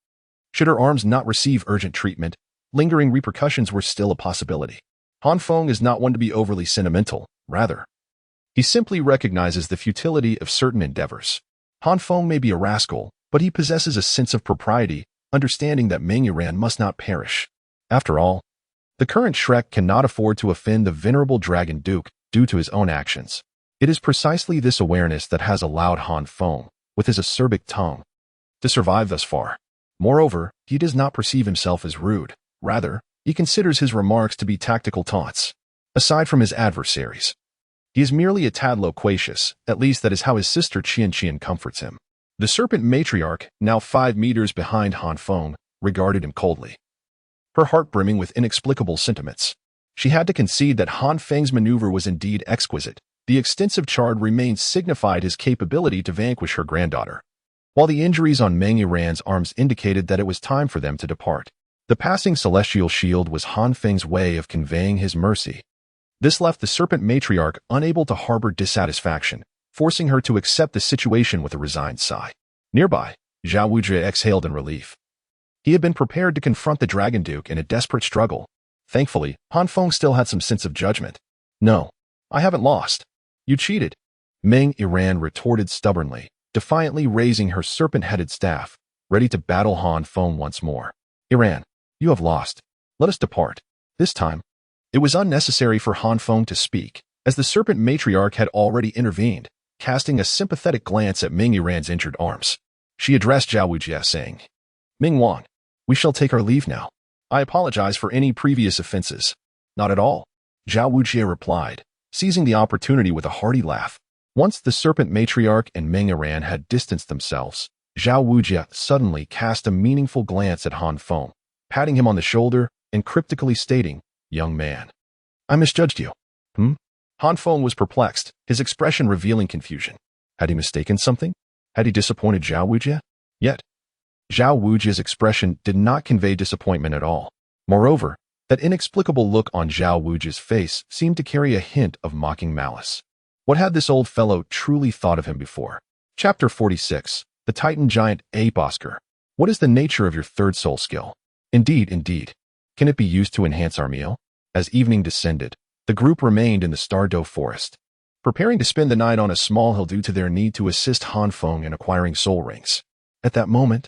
should her arms not receive urgent treatment, lingering repercussions were still a possibility. Han Feng is not one to be overly sentimental, rather. He simply recognizes the futility of certain endeavors. Han Feng may be a rascal, but he possesses a sense of propriety, understanding that Meng Yiran must not perish. After all, the current Shrek cannot afford to offend the venerable Dragon Duke due to his own actions. It is precisely this awareness that has allowed Han Feng, with his acerbic tongue, to survive thus far. Moreover, he does not perceive himself as rude. Rather, he considers his remarks to be tactical taunts. Aside from his adversaries, he is merely a tad loquacious, at least that is how his sister Chian comforts him. The serpent matriarch, now 5 meters behind Han Feng, regarded him coldly, her heart brimming with inexplicable sentiments. She had to concede that Han Feng's maneuver was indeed exquisite. The extensive charred remains signified his capability to vanquish her granddaughter, while the injuries on Meng Yiran's arms indicated that it was time for them to depart. The passing celestial shield was Han Feng's way of conveying his mercy. This left the serpent matriarch unable to harbor dissatisfaction, forcing her to accept the situation with a resigned sigh. Nearby, Zhao Wujie exhaled in relief. He had been prepared to confront the Dragon Duke in a desperate struggle. Thankfully, Han Feng still had some sense of judgment. No, I haven't lost. You cheated. Meng Yiran retorted stubbornly, defiantly raising her serpent-headed staff, ready to battle Han Feng once more. Yiran, you have lost. Let us depart. This time, it was unnecessary for Han Feng to speak, as the serpent matriarch had already intervened, casting a sympathetic glance at Meng Yiran's injured arms. She addressed Zhao Wujie, saying, Ming Wang, we shall take our leave now. I apologize for any previous offenses. Not at all, Zhao Wujie replied, seizing the opportunity with a hearty laugh. Once the serpent matriarch and Meng Yiran had distanced themselves, Zhao Wujie suddenly cast a meaningful glance at Han Feng, patting him on the shoulder and cryptically stating, Young man, I misjudged you. Han Feng was perplexed, his expression revealing confusion. Had he mistaken something? Had he disappointed Zhao Wujie? Yet, Zhao Wujie's expression did not convey disappointment at all. Moreover, that inexplicable look on Zhao Wujie's face seemed to carry a hint of mocking malice. What had this old fellow truly thought of him before? Chapter 46, The Titan Giant Ape. Oscar, what is the nature of your third soul skill? Indeed. Can it be used to enhance our meal? As evening descended, the group remained in the Star Luo forest, preparing to spend the night on a small hill due to their need to assist Han Feng in acquiring soul rings. At that moment,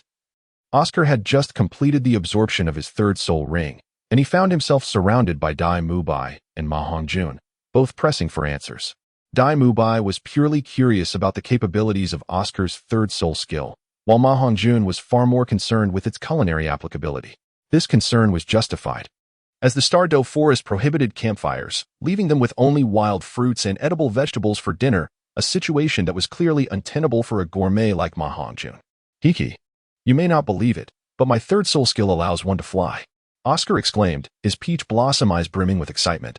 Oscar had just completed the absorption of his third soul ring, and he found himself surrounded by Dai Mubai and Ma Hongjun, both pressing for answers. Dai Mubai was purely curious about the capabilities of Oscar's third soul skill, while Ma Hongjun was far more concerned with its culinary applicability. This concern was justified, as the Star Luo forest prohibited campfires, leaving them with only wild fruits and edible vegetables for dinner, a situation that was clearly untenable for a gourmet like Ma Hongjun. Hiki, you may not believe it, but my third soul skill allows one to fly, Oscar exclaimed, his peach blossom eyes brimming with excitement,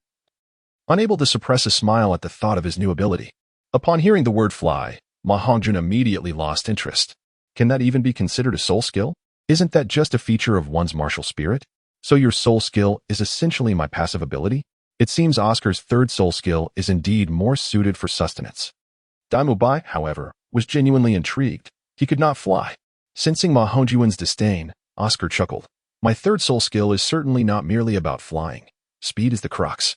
unable to suppress a smile at the thought of his new ability. Upon hearing the word fly, Ma Hongjun immediately lost interest. Can that even be considered a soul skill? Isn't that just a feature of one's martial spirit? So your soul skill is essentially my passive ability? It seems Oscar's third soul skill is indeed more suited for sustenance. Dai Mubai, however, was genuinely intrigued. He could not fly. Sensing Ma Hongjun's disdain, Oscar chuckled. My third soul skill is certainly not merely about flying. Speed is the crux.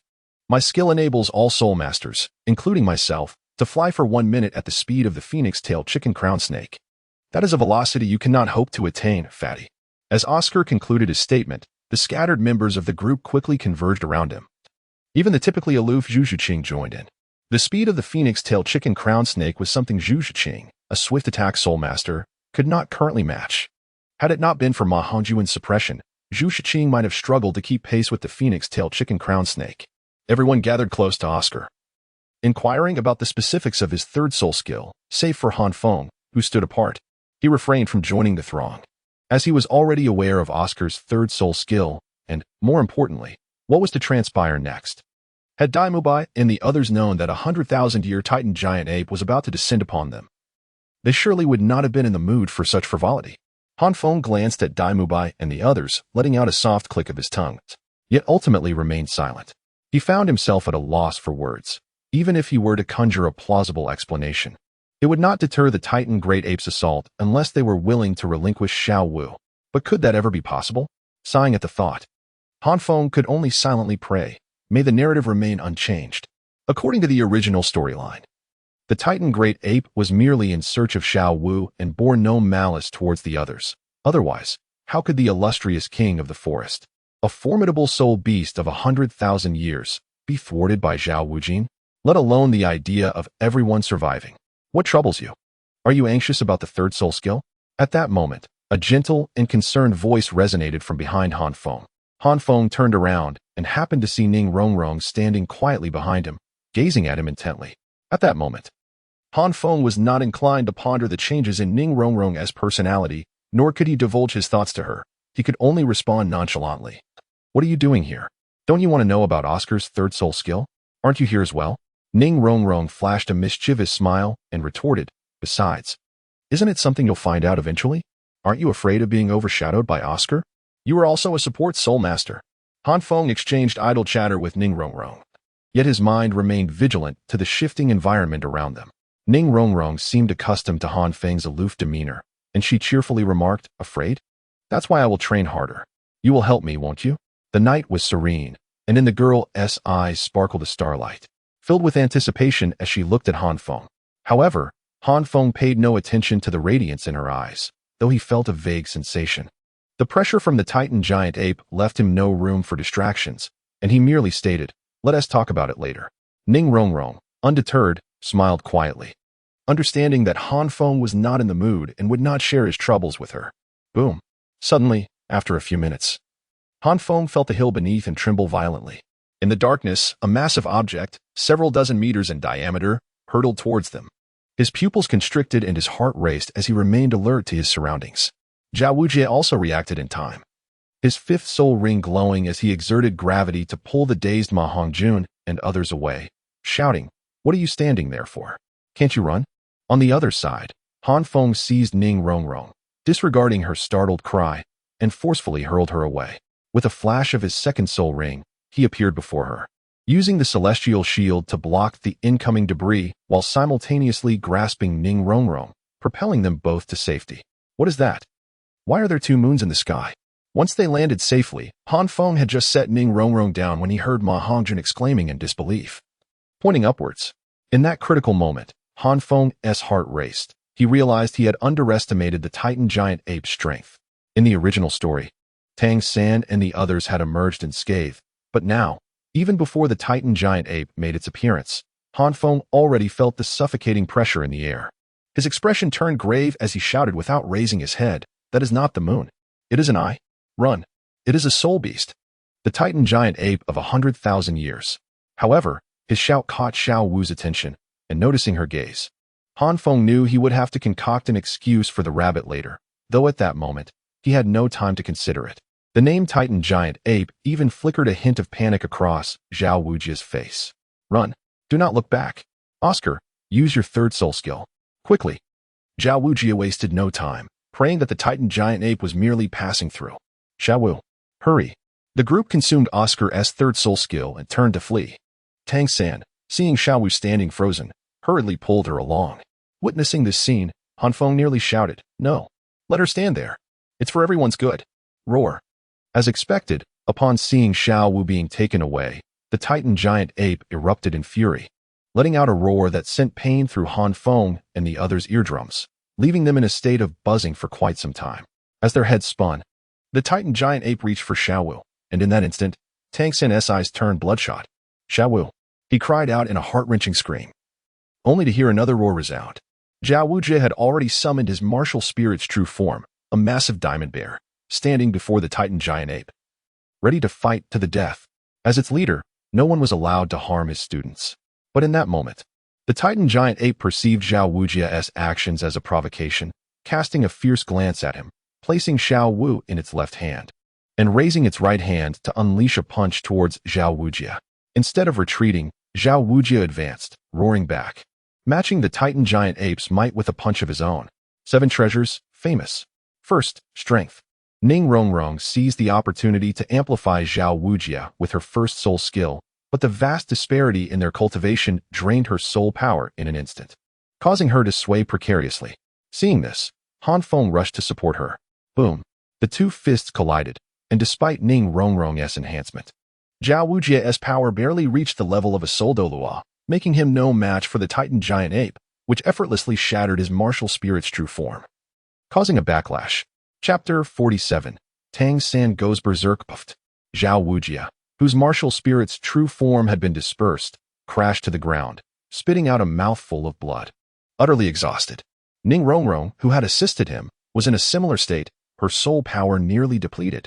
My skill enables all soul masters, including myself, to fly for 1 minute at the speed of the phoenix-tailed chicken crown snake. That is a velocity you cannot hope to attain, fatty. As Oscar concluded his statement, the scattered members of the group quickly converged around him. Even the typically aloof Zhu Zhiqing joined in. The speed of the phoenix-tailed chicken crown snake was something Zhu Zhiqing, a swift attack soul master, could not currently match. Had it not been for Ma Hongjun's suppression, Zhu Zhiqing might have struggled to keep pace with the phoenix-tailed chicken crown snake. Everyone gathered close to Oscar, inquiring about the specifics of his third soul skill, save for Han Feng, who stood apart. He refrained from joining the throng, as he was already aware of Oscar's third soul skill and, more importantly, what was to transpire next. Had Dai Mubai and the others known that 100,000-year Titan Giant Ape was about to descend upon them, they surely would not have been in the mood for such frivolity. Han Feng glanced at Dai Mubai and the others, letting out a soft click of his tongue, yet ultimately remained silent. He found himself at a loss for words, even if he were to conjure a plausible explanation. It would not deter the Titan Great Ape's assault unless they were willing to relinquish Xiao Wu. But could that ever be possible? Sighing at the thought, Han Feng could only silently pray, may the narrative remain unchanged. According to the original storyline, the Titan Great Ape was merely in search of Xiao Wu and bore no malice towards the others. Otherwise, how could the illustrious king of the forest, a formidable soul beast of 100,000 years, be thwarted by Zhao Wujin? Let alone the idea of everyone surviving. What troubles you? Are you anxious about the third soul skill? At that moment, a gentle and concerned voice resonated from behind Han Feng. Han Feng turned around and happened to see Ning Rongrong standing quietly behind him, gazing at him intently. At that moment, Han Feng was not inclined to ponder the changes in Ning Rongrong's personality, nor could he divulge his thoughts to her. He could only respond nonchalantly. What are you doing here? Don't you want to know about Oscar's third soul skill? Aren't you here as well? Ning Rongrong flashed a mischievous smile and retorted, besides, isn't it something you'll find out eventually? Aren't you afraid of being overshadowed by Oscar? You are also a support soul master. Han Feng exchanged idle chatter with Ning Rongrong, yet his mind remained vigilant to the shifting environment around them. Ning Rongrong seemed accustomed to Han Feng's aloof demeanor, and she cheerfully remarked, afraid? That's why I will train harder. You will help me, won't you? The night was serene, and in the girl's eyes sparkled a starlight, filled with anticipation as she looked at Han Feng. However, Han Feng paid no attention to the radiance in her eyes, though he felt a vague sensation. The pressure from the Titan Giant Ape left him no room for distractions, and he merely stated, let us talk about it later. Ning Rongrong, undeterred, smiled quietly, understanding that Han Feng was not in the mood and would not share his troubles with her. Boom. Suddenly, after a few minutes, Han Feng felt the hill beneath and tremble violently. In the darkness, a massive object, several dozen meters in diameter, hurtled towards them. His pupils constricted and his heart raced as he remained alert to his surroundings. Zhao Wujie also reacted in time, his fifth soul ring glowing as he exerted gravity to pull the dazed Ma Hongjun and others away, shouting, what are you standing there for? Can't you run? On the other side, Han Feng seized Ning Rongrong, disregarding her startled cry, and forcefully hurled her away. With a flash of his second soul ring, he appeared before her, using the celestial shield to block the incoming debris while simultaneously grasping Ning Rongrong, propelling them both to safety. What is that? Why are there two moons in the sky? Once they landed safely, Han Feng had just set Ning Rongrong down when he heard Ma Hongjun exclaiming in disbelief, pointing upwards. In that critical moment, Han Feng's heart raced. He realized he had underestimated the Titan Giant Ape's strength. In the original story, Tang San and the others had emerged unscathed, but now, even before the Titan Giant Ape made its appearance, Han Feng already felt the suffocating pressure in the air. His expression turned grave as he shouted without raising his head, that is not the moon. It is an eye. Run. It is a soul beast. The Titan Giant Ape of 100,000 years. However, his shout caught Xiao Wu's attention, and noticing her gaze, Han Feng knew he would have to concoct an excuse for the rabbit later, though at that moment, he had no time to consider it. The name Titan Giant Ape even flickered a hint of panic across Zhao Wujie's face. Run. Do not look back. Oscar, use your third soul skill. Quickly. Zhao Wujie wasted no time, praying that the Titan Giant Ape was merely passing through. Xiao Wu, hurry. The group consumed Oscar's third soul skill and turned to flee. Tang San, seeing Xiao Wu standing frozen, hurriedly pulled her along. Witnessing this scene, Han Feng nearly shouted, no. Let her stand there. It's for everyone's good. Roar. As expected, upon seeing Xiao Wu being taken away, the Titan Giant Ape erupted in fury, letting out a roar that sent pain through Han Feng and the others' eardrums, leaving them in a state of buzzing for quite some time. As their heads spun, the Titan Giant Ape reached for Xiao Wu, and in that instant, Tang San's eyes turned bloodshot. Xiao Wu, he cried out in a heart-wrenching scream, only to hear another roar resound. Zhao Wujie had already summoned his martial spirit's true form, a massive diamond bear, standing before the Titan Giant Ape, ready to fight to the death. As its leader, no one was allowed to harm his students. But in that moment, the Titan Giant Ape perceived Zhao Wujie's actions as a provocation, casting a fierce glance at him, placing Xiao Wu in its left hand, and raising its right hand to unleash a punch towards Zhao Wujie. Instead of retreating, Zhao Wujie advanced, roaring back, matching the Titan Giant Ape's might with a punch of his own. 7 treasures, famous. First, strength. Ning Rongrong seized the opportunity to amplify Zhao Wujie with her first soul skill, but the vast disparity in their cultivation drained her soul power in an instant. causing her to sway precariously. Seeing this, Han Feng rushed to support her. Boom. The two fists collided, and despite Ning Rongrong's enhancement, Zhao Wujia's power barely reached the level of a Soul Douluo, making him no match for the Titan Giant Ape, which effortlessly shattered his martial spirit's true form, causing a backlash. Chapter 47. Tang San goes berserk. Puffed. Zhao Wujia, whose martial spirit's true form had been dispersed, crashed to the ground, spitting out a mouthful of blood. Utterly exhausted, Ning Rongrong, who had assisted him, was in a similar state, her soul power nearly depleted.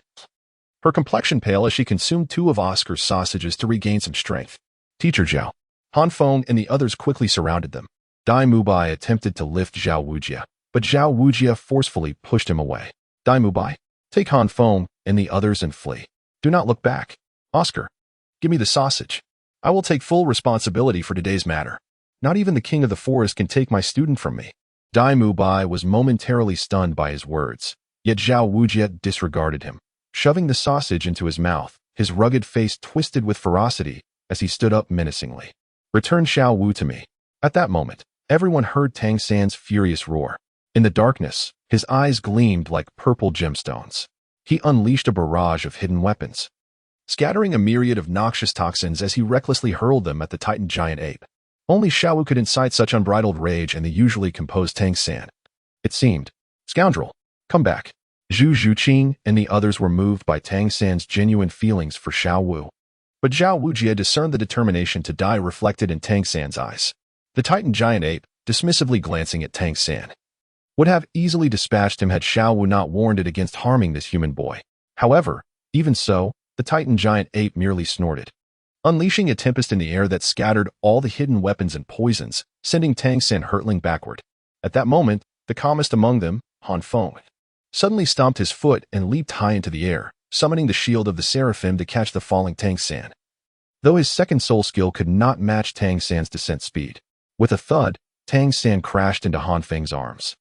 Her complexion pale as she consumed 2 of Oscar's sausages to regain some strength. Teacher Zhao, Han Feng and the others quickly surrounded them. Dai Mubai attempted to lift Zhao Wujia, but Zhao Wujia forcefully pushed him away. Dai Mubai, take Han Feng and the others and flee. Do not look back. Oscar, give me the sausage. I will take full responsibility for today's matter. Not even the king of the forest can take my student from me. Dai Mubai was momentarily stunned by his words, yet Zhao Wujia disregarded him. Shoving the sausage into his mouth, his rugged face twisted with ferocity as he stood up menacingly. Return Xiao Wu to me. At that moment, everyone heard Tang San's furious roar. In the darkness, his eyes gleamed like purple gemstones. He unleashed a barrage of hidden weapons, scattering a myriad of noxious toxins as he recklessly hurled them at the Titan Giant Ape. Only Xiao Wu could incite such unbridled rage in the usually composed Tang San. It seemed, scoundrel, come back. Zhu Zhuqing and the others were moved by Tang San's genuine feelings for Xiao Wu. But Zhao Wujia discerned the determination to die reflected in Tang San's eyes. The Titan Giant Ape, dismissively glancing at Tang San, would have easily dispatched him had Xiao Wu not warned it against harming this human boy. However, even so, the Titan Giant Ape merely snorted, unleashing a tempest in the air that scattered all the hidden weapons and poisons, sending Tang San hurtling backward. At that moment, the calmest among them, Han Feng, suddenly stomped his foot and leaped high into the air, summoning the shield of the Seraphim to catch the falling Tang San. Though his second soul skill could not match Tang San's descent speed, with a thud, Tang San crashed into Han Feng's arms,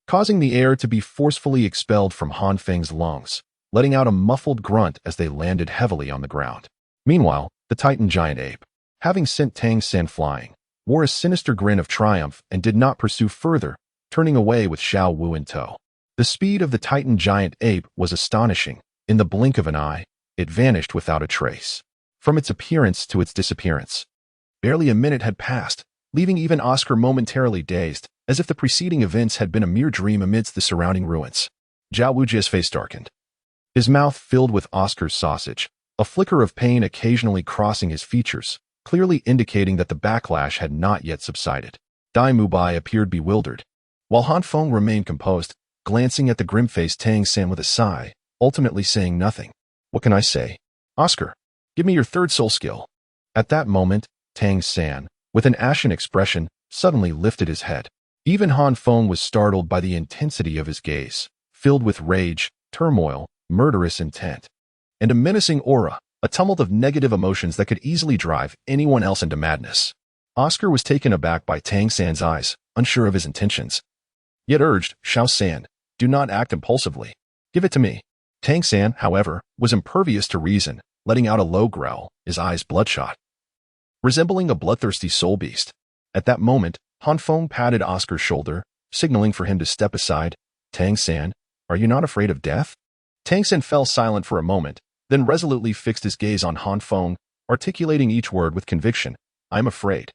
causing the air to be forcefully expelled from Han Feng's lungs, letting out a muffled grunt as they landed heavily on the ground. Meanwhile, the Titan Giant Ape, having sent Tang San flying, wore a sinister grin of triumph and did not pursue further, turning away with Xiao Wu in tow. The speed of the Titan Giant Ape was astonishing. In the blink of an eye, it vanished without a trace, from its appearance to its disappearance. Barely a minute had passed, leaving even Oscar momentarily dazed, as if the preceding events had been a mere dream amidst the surrounding ruins. Zhao Wujia's face darkened, his mouth filled with Oscar's sausage, a flicker of pain occasionally crossing his features, clearly indicating that the backlash had not yet subsided. Dai Mubai appeared bewildered, while Han Feng remained composed, glancing at the grim-faced Tang San with a sigh, ultimately saying nothing. What can I say? Oscar, give me your third soul skill. At that moment, Tang San, with an ashen expression, suddenly lifted his head. Even Han Feng was startled by the intensity of his gaze, filled with rage, turmoil, murderous intent, and a menacing aura, a tumult of negative emotions that could easily drive anyone else into madness. Oscar was taken aback by Tang San's eyes, unsure of his intentions, yet urged, Xiao San, do not act impulsively. Give it to me. Tang San, however, was impervious to reason, letting out a low growl, his eyes bloodshot, resembling a bloodthirsty soul beast. At that moment, Han Feng patted Oscar's shoulder, signaling for him to step aside. Tang San, are you not afraid of death? Tang San fell silent for a moment, then resolutely fixed his gaze on Han Feng, articulating each word with conviction. I'm afraid,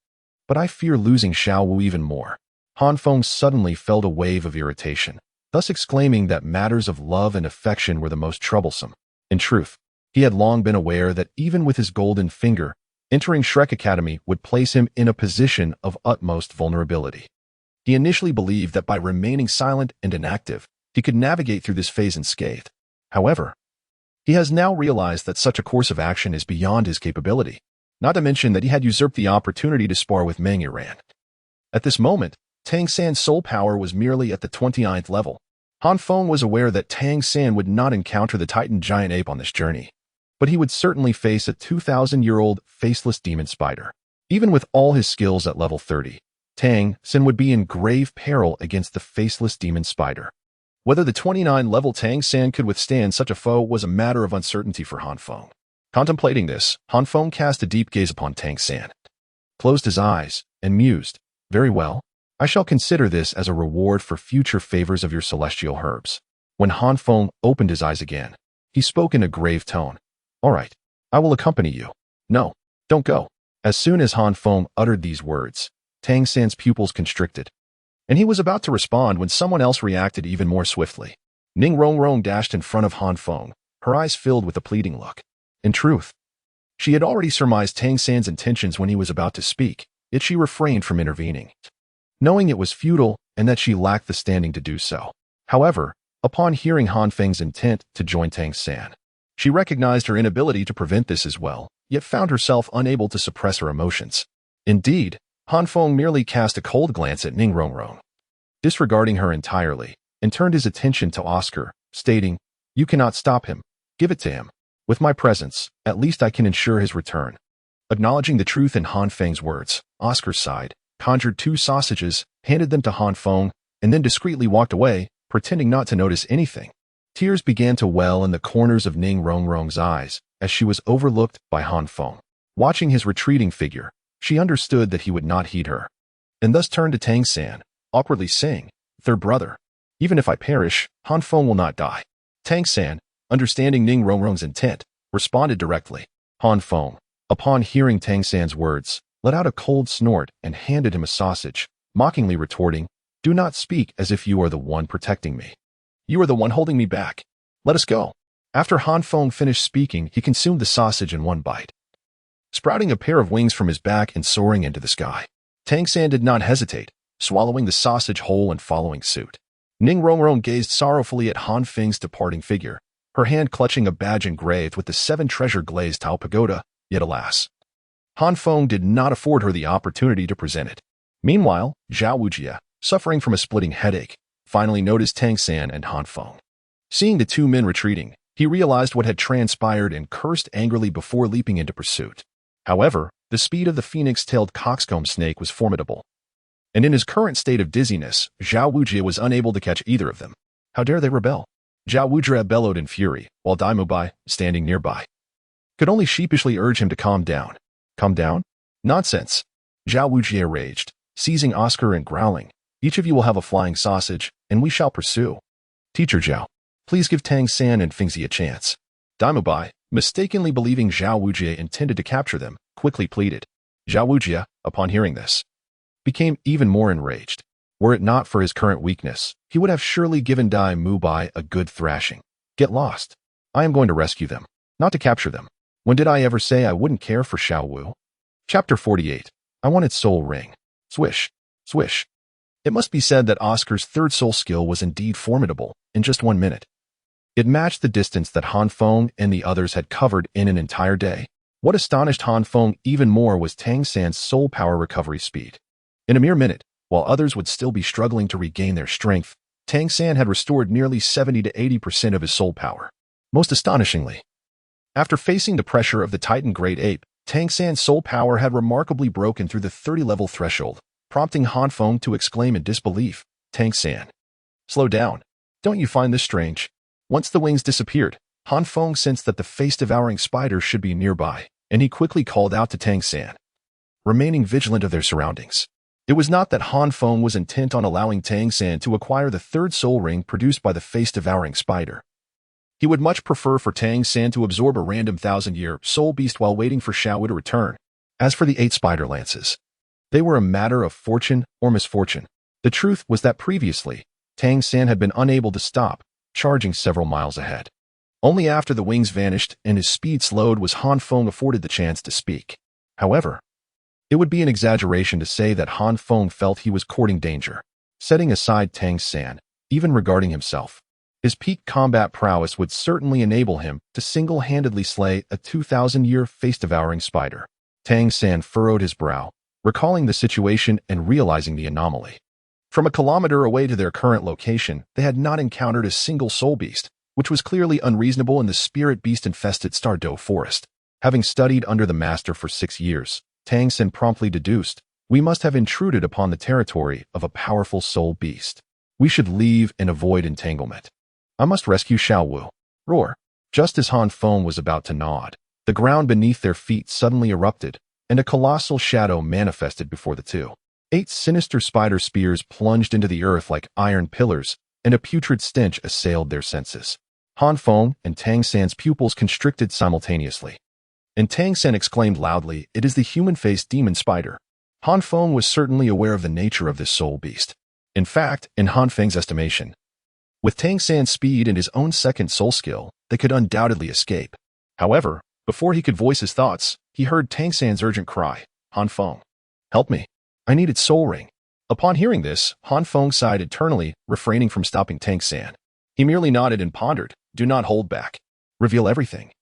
but I fear losing Xiao Wu even more. Han Feng suddenly felt a wave of irritation, thus exclaiming that matters of love and affection were the most troublesome. In truth, he had long been aware that even with his golden finger, entering Shrek Academy would place him in a position of utmost vulnerability. He initially believed that by remaining silent and inactive, he could navigate through this phase unscathed. However, he has now realized that such a course of action is beyond his capability, not to mention that he had usurped the opportunity to spar with Meng Yiran. At this moment, Tang San's soul power was merely at the 29th level. Han Feng was aware that Tang San would not encounter the Titan Giant Ape on this journey, but he would certainly face a 2,000-year-old faceless demon spider. Even with all his skills at level 30, Tang San would be in grave peril against the faceless demon spider. Whether the 29-level Tang San could withstand such a foe was a matter of uncertainty for Han Feng. Contemplating this, Han Feng cast a deep gaze upon Tang San, closed his eyes, and mused, very well. I shall consider this as a reward for future favors of your celestial herbs. When Han Feng opened his eyes again, he spoke in a grave tone. All right, I will accompany you. No, don't go. As soon as Han Feng uttered these words, Tang San's pupils constricted, and he was about to respond when someone else reacted even more swiftly. Ning Rongrong dashed in front of Han Feng, her eyes filled with a pleading look. In truth, she had already surmised Tang San's intentions when he was about to speak, yet she refrained from intervening, knowing it was futile and that she lacked the standing to do so. However, upon hearing Han Feng's intent to join Tang San, she recognized her inability to prevent this as well, yet found herself unable to suppress her emotions. Indeed, Han Feng merely cast a cold glance at Ning Rongrong, disregarding her entirely, and turned his attention to Oscar, stating, "You cannot stop him. Give it to him. With my presence, at least I can ensure his return." Acknowledging the truth in Han Feng's words, Oscar sighed, conjured 2 sausages, handed them to Han Feng, and then discreetly walked away, pretending not to notice anything. Tears began to well in the corners of Ning Rongrong's eyes as she was overlooked by Han Feng. Watching his retreating figure, she understood that he would not heed her, and thus turned to Tang San, awkwardly saying, "Third brother, even if I perish, Han Feng will not die." Tang San, understanding Ning Rongrong's intent, responded directly. Han Feng, upon hearing Tang San's words, let out a cold snort and handed him a sausage, mockingly retorting, "Do not speak as if you are the one protecting me. You are the one holding me back. Let us go." After Han Feng finished speaking, he consumed the sausage in one bite, sprouting a pair of wings from his back and soaring into the sky. Tang San did not hesitate, swallowing the sausage whole and following suit. Ning Rongrong gazed sorrowfully at Han Feng's departing figure, her hand clutching a badge engraved with the 7 treasure glazed Tao Pagoda, yet alas, Han Feng did not afford her the opportunity to present it. Meanwhile, Zhao Wujie, suffering from a splitting headache, finally noticed Tang San and Han Feng. Seeing the 2 men retreating, he realized what had transpired and cursed angrily before leaping into pursuit. However, the speed of the phoenix-tailed coxcomb snake was formidable, and in his current state of dizziness, Zhao Wujie was unable to catch either of them. How dare they rebel? Zhao Wujie bellowed in fury, while Dai Mubai, standing nearby, could only sheepishly urge him to calm down. Calm down? Nonsense! Zhao Wujie raged, seizing Oscar and growling, "Each of you will have a flying sausage, and we shall pursue. Teacher Zhao, please give Tang San and Fingzi a chance." Dai Mubai, mistakenly believing Zhao Wujie intended to capture them, quickly pleaded. Zhao Wujie, upon hearing this, became even more enraged. Were it not for his current weakness, he would have surely given Dai Mubai a good thrashing. "Get lost. I am going to rescue them, not to capture them. When did I ever say I wouldn't care for Xiao Wu?" Chapter 48. I want its soul ring. Swish. Swish. It must be said that Oscar's third soul skill was indeed formidable, in just 1 minute. It matched the distance that Han Feng and the others had covered in an entire day. What astonished Han Feng even more was Tang San's soul power recovery speed. In a mere minute, while others would still be struggling to regain their strength, Tang San had restored nearly 70 to 80% of his soul power. Most astonishingly, after facing the pressure of the Titan Giant Ape, Tang San's soul power had remarkably broken through the 30-level threshold, prompting Han Feng to exclaim in disbelief, "Tang San, slow down. Don't you find this strange?" Once the wings disappeared, Han Feng sensed that the face-devouring spider should be nearby, and he quickly called out to Tang San, remaining vigilant of their surroundings. It was not that Han Feng was intent on allowing Tang San to acquire the 3rd soul ring produced by the face-devouring spider. He would much prefer for Tang San to absorb a random 1,000-year soul beast while waiting for Xiao Wu to return. As for the 8 spider lances, they were a matter of fortune or misfortune. The truth was that previously, Tang San had been unable to stop, charging several miles ahead. Only after the wings vanished and his speed slowed was Han Feng afforded the chance to speak. However, it would be an exaggeration to say that Han Feng felt he was courting danger. Setting aside Tang San, even regarding himself, his peak combat prowess would certainly enable him to single-handedly slay a 2,000-year face-devouring spider. Tang San furrowed his brow, recalling the situation and realizing the anomaly. From a kilometer away to their current location, they had not encountered a single soul beast, which was clearly unreasonable in the spirit beast-infested Star Luo forest. Having studied under the master for 6 years, Tang San promptly deduced, "We must have intruded upon the territory of a powerful soul beast. We should leave and avoid entanglement. I must rescue Xiao Wu." Roar. Just as Han Feng was about to nod, the ground beneath their feet suddenly erupted, and a colossal shadow manifested before the two. 8 sinister spider spears plunged into the earth like iron pillars, and a putrid stench assailed their senses. Han Feng and Tang San's pupils constricted simultaneously. And Tang San exclaimed loudly, "It is the human-faced demon spider." Han Feng was certainly aware of the nature of this soul beast. In fact, in Han Feng's estimation, with Tang San's speed and his own second soul skill, they could undoubtedly escape. However, before he could voice his thoughts, he heard Tang San's urgent cry, "Han Feng, help me. I need its soul ring." Upon hearing this, Han Feng sighed eternally, refraining from stopping Tang San. He merely nodded and pondered, "Do not hold back. Reveal everything,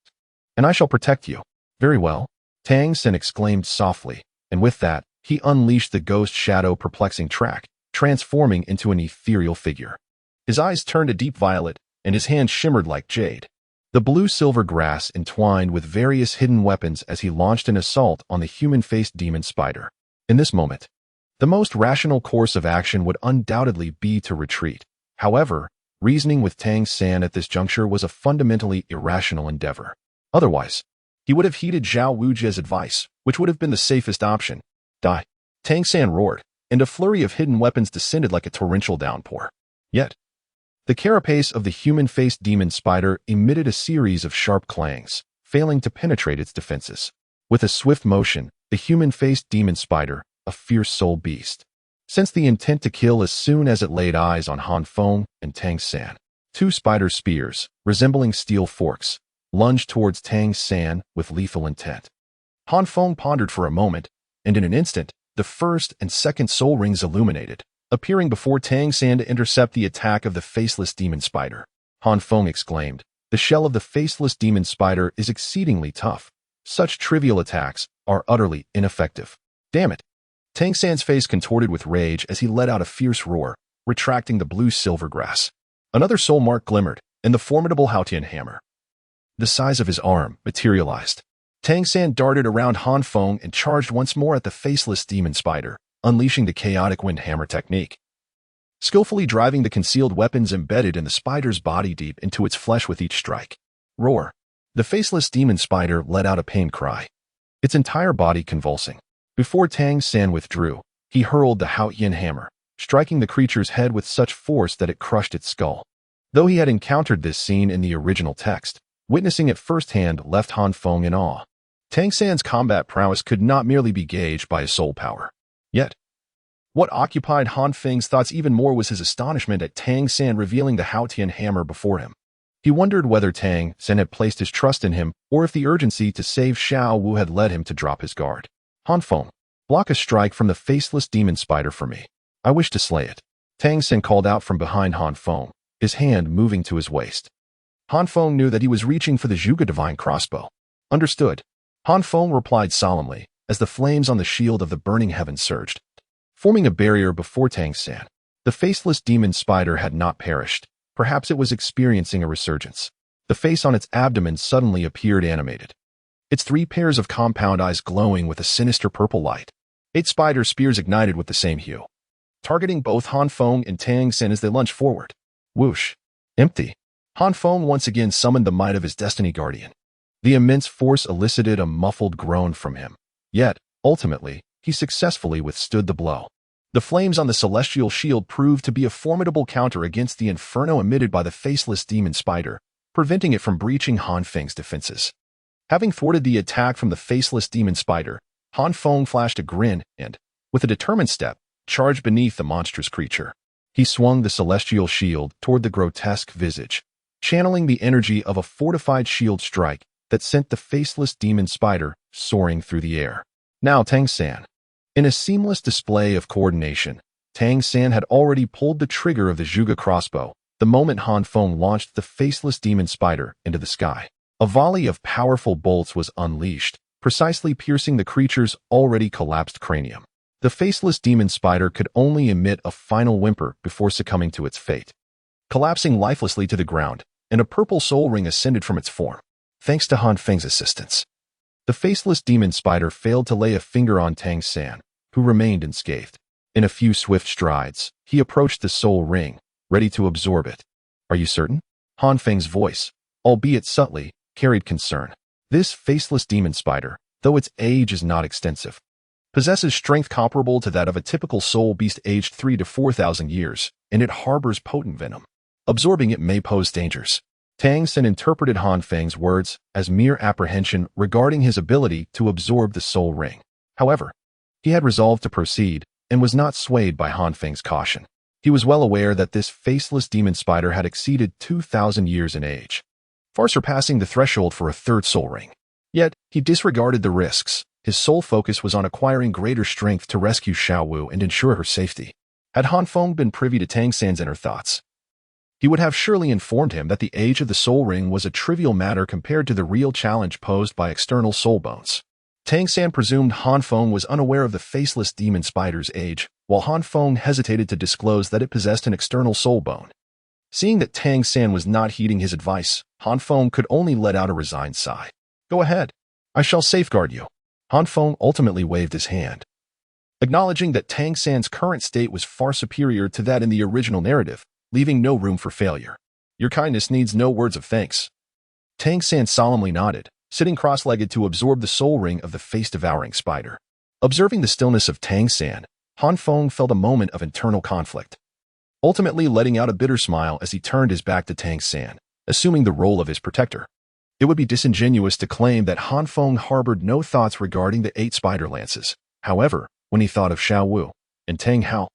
and I shall protect you." "Very well," Tang San exclaimed softly, and with that, he unleashed the ghost shadow perplexing track, transforming into an ethereal figure. His eyes turned a deep violet, and his hand shimmered like jade. The blue-silver grass entwined with various hidden weapons as he launched an assault on the human-faced demon spider. In this moment, the most rational course of action would undoubtedly be to retreat. However, reasoning with Tang San at this juncture was a fundamentally irrational endeavor. Otherwise, he would have heeded Zhao Wujia's advice, which would have been the safest option. Die! Tang San roared, and a flurry of hidden weapons descended like a torrential downpour. Yet, the carapace of the human-faced demon spider emitted a series of sharp clangs, failing to penetrate its defenses. With a swift motion, the human-faced demon spider, a fierce soul beast, sensed the intent to kill as soon as it laid eyes on Han Feng and Tang San. 2 spider spears, resembling steel forks, lunged towards Tang San with lethal intent. Han Feng pondered for a moment, and in an instant, the first and second soul rings illuminated, appearing before Tang San to intercept the attack of the faceless demon spider. Han Feng exclaimed, "The shell of the faceless demon spider is exceedingly tough. Such trivial attacks are utterly ineffective." "Damn it!" Tang San's face contorted with rage as he let out a fierce roar, retracting the blue-silver grass. Another soul mark glimmered, and the formidable Haotian hammer, the size of his arm, materialized. Tang San darted around Han Feng and charged once more at the faceless demon spider, unleashing the chaotic wind hammer technique, skillfully driving the concealed weapons embedded in the spider's body deep into its flesh with each strike. Roar! The faceless demon spider let out a pained cry, its entire body convulsing. Before Tang San withdrew, he hurled the Haotian hammer, striking the creature's head with such force that it crushed its skull. Though he had encountered this scene in the original text, witnessing it firsthand left Han Feng in awe. Tang San's combat prowess could not merely be gauged by his soul power. Yet, what occupied Han Feng's thoughts even more was his astonishment at Tang San revealing the Haotian hammer before him. He wondered whether Tang San had placed his trust in him, or if the urgency to save Xiao Wu had led him to drop his guard. "Han Feng, block a strike from the faceless demon spider for me. I wish to slay it." Tang San called out from behind Han Feng, his hand moving to his waist. Han Feng knew that he was reaching for the Zhuge divine crossbow. "Understood." Han Feng replied solemnly, as the flames on the shield of the burning heaven surged, forming a barrier before Tang San. The faceless demon spider had not perished. Perhaps it was experiencing a resurgence. The face on its abdomen suddenly appeared animated, its 3 pairs of compound eyes glowing with a sinister purple light. 8 spider spears ignited with the same hue, targeting both Han Feng and Tang San as they lunged forward. Whoosh! Empty. Han Feng once again summoned the might of his destiny guardian. The immense force elicited a muffled groan from him. Yet, ultimately, he successfully withstood the blow. The flames on the celestial shield proved to be a formidable counter against the inferno emitted by the faceless demon spider, preventing it from breaching Han Feng's defenses. Having thwarted the attack from the faceless demon spider, Han Feng flashed a grin and, with a determined step, charged beneath the monstrous creature. He swung the celestial shield toward the grotesque visage, channeling the energy of a fortified shield strike that sent the faceless demon spider soaring through the air. Now Tang San. In a seamless display of coordination, Tang San had already pulled the trigger of the Zhuge crossbow the moment Han Feng launched the faceless demon spider into the sky. A volley of powerful bolts was unleashed, precisely piercing the creature's already collapsed cranium. The faceless demon spider could only emit a final whimper before succumbing to its fate, collapsing lifelessly to the ground, and a purple soul ring ascended from its form. Thanks to Han Feng's assistance, the faceless demon spider failed to lay a finger on Tang San, who remained unscathed. In a few swift strides, he approached the soul ring, ready to absorb it. "Are you certain?" Han Feng's voice, albeit subtly, carried concern. This faceless demon spider, though its age is not extensive, possesses strength comparable to that of a typical soul beast aged 3 to 4,000 years, and it harbors potent venom. Absorbing it may pose dangers. Tangan interpreted Han Feng's words as mere apprehension regarding his ability to absorb the soul ring. However, he had resolved to proceed and was not swayed by Han Feng's caution. He was well aware that this faceless demon spider had exceeded 2,000 years in age, far surpassing the threshold for a third soul ring. Yet, he disregarded the risks. His sole focus was on acquiring greater strength to rescue Xiaowu and ensure her safety. Had Han Feng been privy to Tangan's inner thoughts, he would have surely informed him that the age of the soul ring was a trivial matter compared to the real challenge posed by external soul bones. Tangan presumed Han Feng was unaware of the faceless demon spider's age, while Han Feng hesitated to disclose that it possessed an external soul bone. Seeing that Tangan was not heeding his advice, Han Feng could only let out a resigned sigh. "Go ahead. I shall safeguard you." Han Feng ultimately waved his hand, acknowledging that Tangan's current state was far superior to that in the original narrative, leaving no room for failure. "Your kindness needs no words of thanks." Tangan solemnly nodded, sitting cross-legged to absorb the soul ring of the face-devouring spider. Observing the stillness of Tangan, Han Feng felt a moment of internal conflict, ultimately letting out a bitter smile as he turned his back to Tangan, assuming the role of his protector. It would be disingenuous to claim that Han Feng harbored no thoughts regarding the 8 spider lances. However, when he thought of Xiaowu and Tang Hao,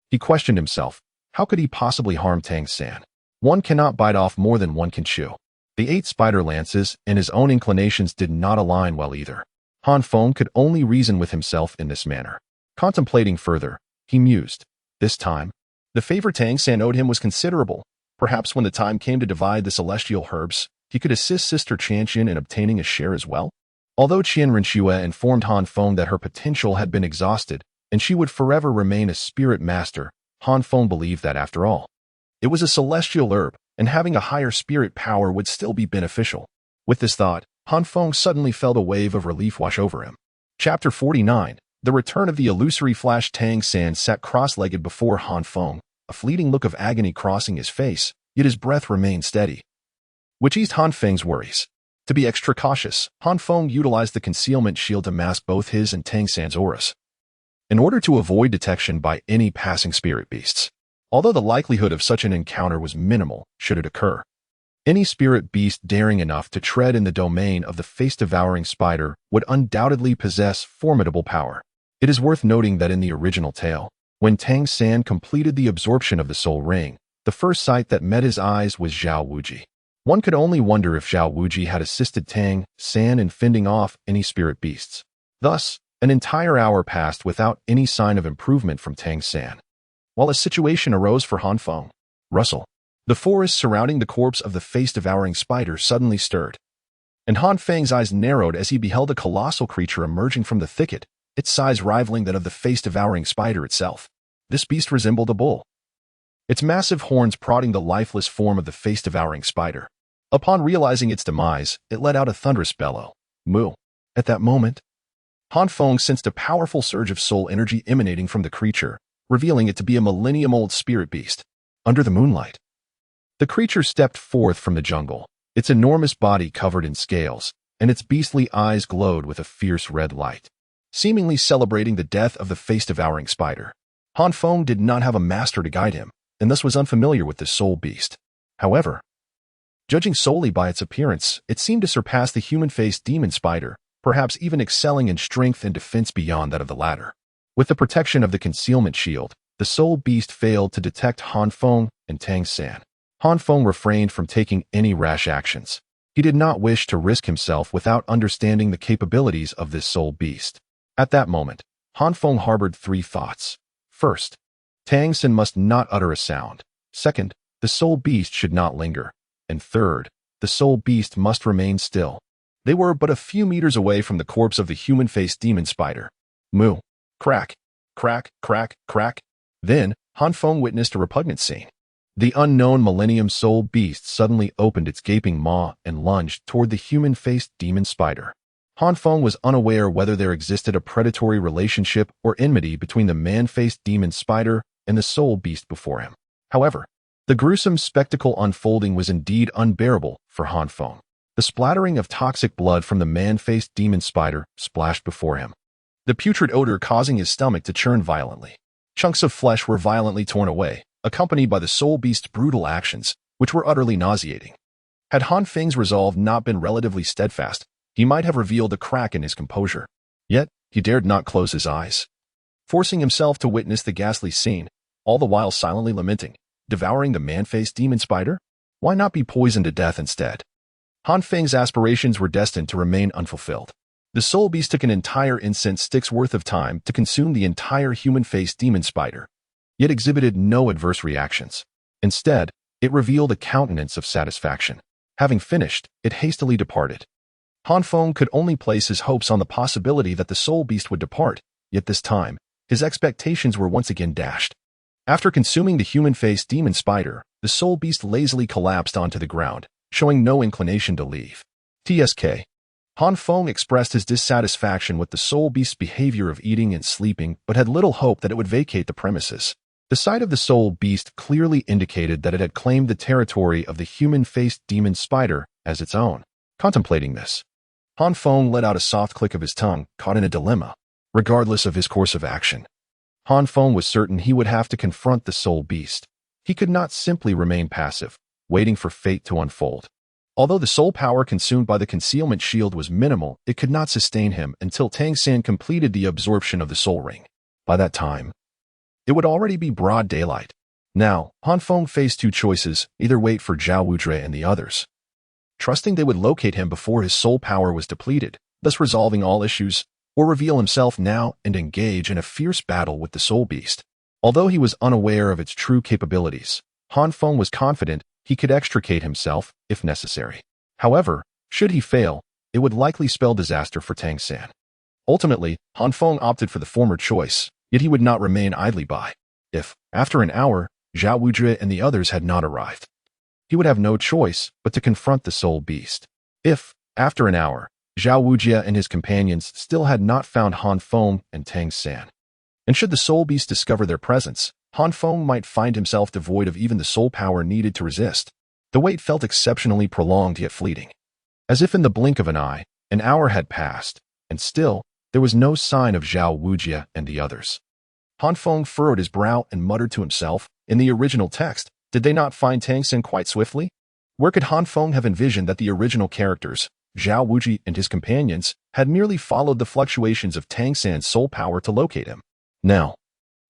he questioned himself. How could he possibly harm Tangan? One cannot bite off more than one can chew. The 8 spider lances and his own inclinations did not align well either. Han Feng could only reason with himself in this manner. Contemplating further, he mused. This time, the favor Tangan owed him was considerable. Perhaps when the time came to divide the celestial herbs, he could assist Sister Chian in obtaining a share as well. Although Renua informed Han Feng that her potential had been exhausted and she would forever remain a spirit master, Han Feng believed that after all, it was a celestial herb, and having a higher spirit power would still be beneficial. With this thought, Han Feng suddenly felt a wave of relief wash over him. Chapter 49. The Return of the Illusory Flash. Tangan sat cross-legged before Han Feng, a fleeting look of agony crossing his face, yet his breath remained steady, which eased Han Feng's worries. To be extra cautious, Han Feng utilized the concealment shield to mask both his and Tangan's auras, in order to avoid detection by any passing spirit beasts. Although the likelihood of such an encounter was minimal, should it occur, any spirit beast daring enough to tread in the domain of the face-devouring spider would undoubtedly possess formidable power. It is worth noting that in the original tale, when Tangan completed the absorption of the soul ring, the first sight that met his eyes was Zhao Wuji. One could only wonder if Zhao Wuji had assisted Tangan in fending off any spirit beasts. Thus, an entire hour passed without any sign of improvement from Tangan, while a situation arose for Han Feng. Rustle. The forest surrounding the corpse of the face-devouring spider suddenly stirred, and Han Feng's eyes narrowed as he beheld a colossal creature emerging from the thicket, its size rivaling that of the face-devouring spider itself. This beast resembled a bull, its massive horns prodding the lifeless form of the face-devouring spider. Upon realizing its demise, it let out a thunderous bellow. Moo. At that moment, Han Feng sensed a powerful surge of soul energy emanating from the creature, revealing it to be a millennium-old spirit beast. Under the moonlight, the creature stepped forth from the jungle, its enormous body covered in scales, and its beastly eyes glowed with a fierce red light, seemingly celebrating the death of the face-devouring spider. Han Feng did not have a master to guide him, and thus was unfamiliar with this soul beast. However, judging solely by its appearance, it seemed to surpass the human-faced demon spider, perhaps even excelling in strength and defense beyond that of the latter. With the protection of the concealment shield, the soul beast failed to detect Han Feng and Tangan. Han Feng refrained from taking any rash actions. He did not wish to risk himself without understanding the capabilities of this soul beast. At that moment, Han Feng harbored 3 thoughts. First, Tangan must not utter a sound. Second, the soul beast should not linger. And third, the soul beast must remain still. They were but a few meters away from the corpse of the human-faced demon spider. Moo. Crack. Crack, crack, crack. Then, Han Feng witnessed a repugnant scene. The unknown millennium soul beast suddenly opened its gaping maw and lunged toward the human-faced demon spider. Han Feng was unaware whether there existed a predatory relationship or enmity between the man-faced demon spider and the soul beast before him. However, the gruesome spectacle unfolding was indeed unbearable for Han Feng. The splattering of toxic blood from the man-faced demon spider splashed before him, the putrid odor causing his stomach to churn violently. Chunks of flesh were violently torn away, accompanied by the soul beast's brutal actions, which were utterly nauseating. Had Han Feng's resolve not been relatively steadfast, he might have revealed a crack in his composure. Yet, he dared not close his eyes. Forcing himself to witness the ghastly scene, all the while silently lamenting, devouring the man-faced demon spider? Why not be poisoned to death instead? Han Feng's aspirations were destined to remain unfulfilled. The soul beast took an entire incense stick's worth of time to consume the entire human-faced demon spider, yet exhibited no adverse reactions. Instead, it revealed a countenance of satisfaction. Having finished, it hastily departed. Han Feng could only place his hopes on the possibility that the soul beast would depart, yet this time, his expectations were once again dashed. After consuming the human-faced demon spider, the soul beast lazily collapsed onto the ground, showing no inclination to leave. TSK. Han Feng expressed his dissatisfaction with the soul beast's behavior of eating and sleeping, but had little hope that it would vacate the premises. The sight of the soul beast clearly indicated that it had claimed the territory of the human-faced demon spider as its own. Contemplating this, Han Feng let out a soft click of his tongue, caught in a dilemma. Regardless of his course of action, Han Feng was certain he would have to confront the soul beast. He could not simply remain passive, waiting for fate to unfold. Although the soul power consumed by the concealment shield was minimal, it could not sustain him until Tangan completed the absorption of the soul ring. By that time, it would already be broad daylight. Now, Han Feng faced two choices: either wait for Zhao Wuzhe and the others, trusting they would locate him before his soul power was depleted, thus resolving all issues, or reveal himself now and engage in a fierce battle with the soul beast. Although he was unaware of its true capabilities, Han Feng was confident he could extricate himself if necessary. However, should he fail, it would likely spell disaster for Tangan. Ultimately, Han Feng opted for the former choice, yet he would not remain idly by. If, after an hour, Zhao Wuzhe and the others had not arrived, he would have no choice but to confront the soul beast. If, after an hour, Zhao Wuzhe and his companions still had not found Han Feng and Tangan, and should the soul beast discover their presence, Han Feng might find himself devoid of even the soul power needed to resist. The wait felt exceptionally prolonged yet fleeting. As if in the blink of an eye, an hour had passed, and still, there was no sign of Zhao Wuzhe and the others. Han Feng furrowed his brow and muttered to himself, in the original text, did they not find Tangan quite swiftly? Where could Han Feng have envisioned that the original characters, Zhao Wuzhe and his companions, had merely followed the fluctuations of Tangan's soul power to locate him? Now,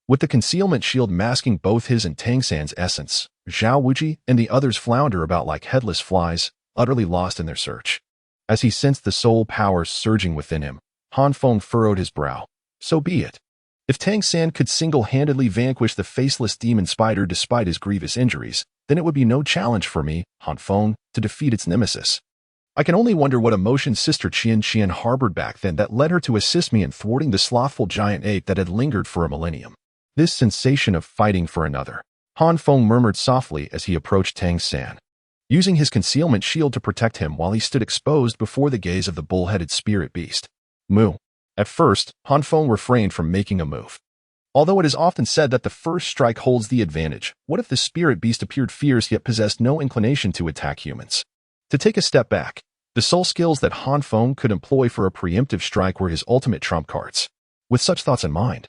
with the concealment shield masking both his and Tangan's essence, Zhao Wuzhe and the others flounder about like headless flies, utterly lost in their search. As he sensed the soul power surging within him, Han Feng furrowed his brow. So be it. If Tangan could single-handedly vanquish the faceless demon spider despite his grievous injuries, then it would be no challenge for me, Han Feng, to defeat its nemesis. I can only wonder what emotions Sister Chian harbored back then that led her to assist me in thwarting the slothful giant ape that had lingered for a millennium. This sensation of fighting for another, Han Feng murmured softly as he approached Tangan, using his concealment shield to protect him while he stood exposed before the gaze of the bull-headed spirit beast. Moo. At first, Han Feng refrained from making a move. Although it is often said that the first strike holds the advantage, what if the spirit beast appeared fierce yet possessed no inclination to attack humans? To take a step back, the soul skills that Han Feng could employ for a preemptive strike were his ultimate trump cards. With such thoughts in mind,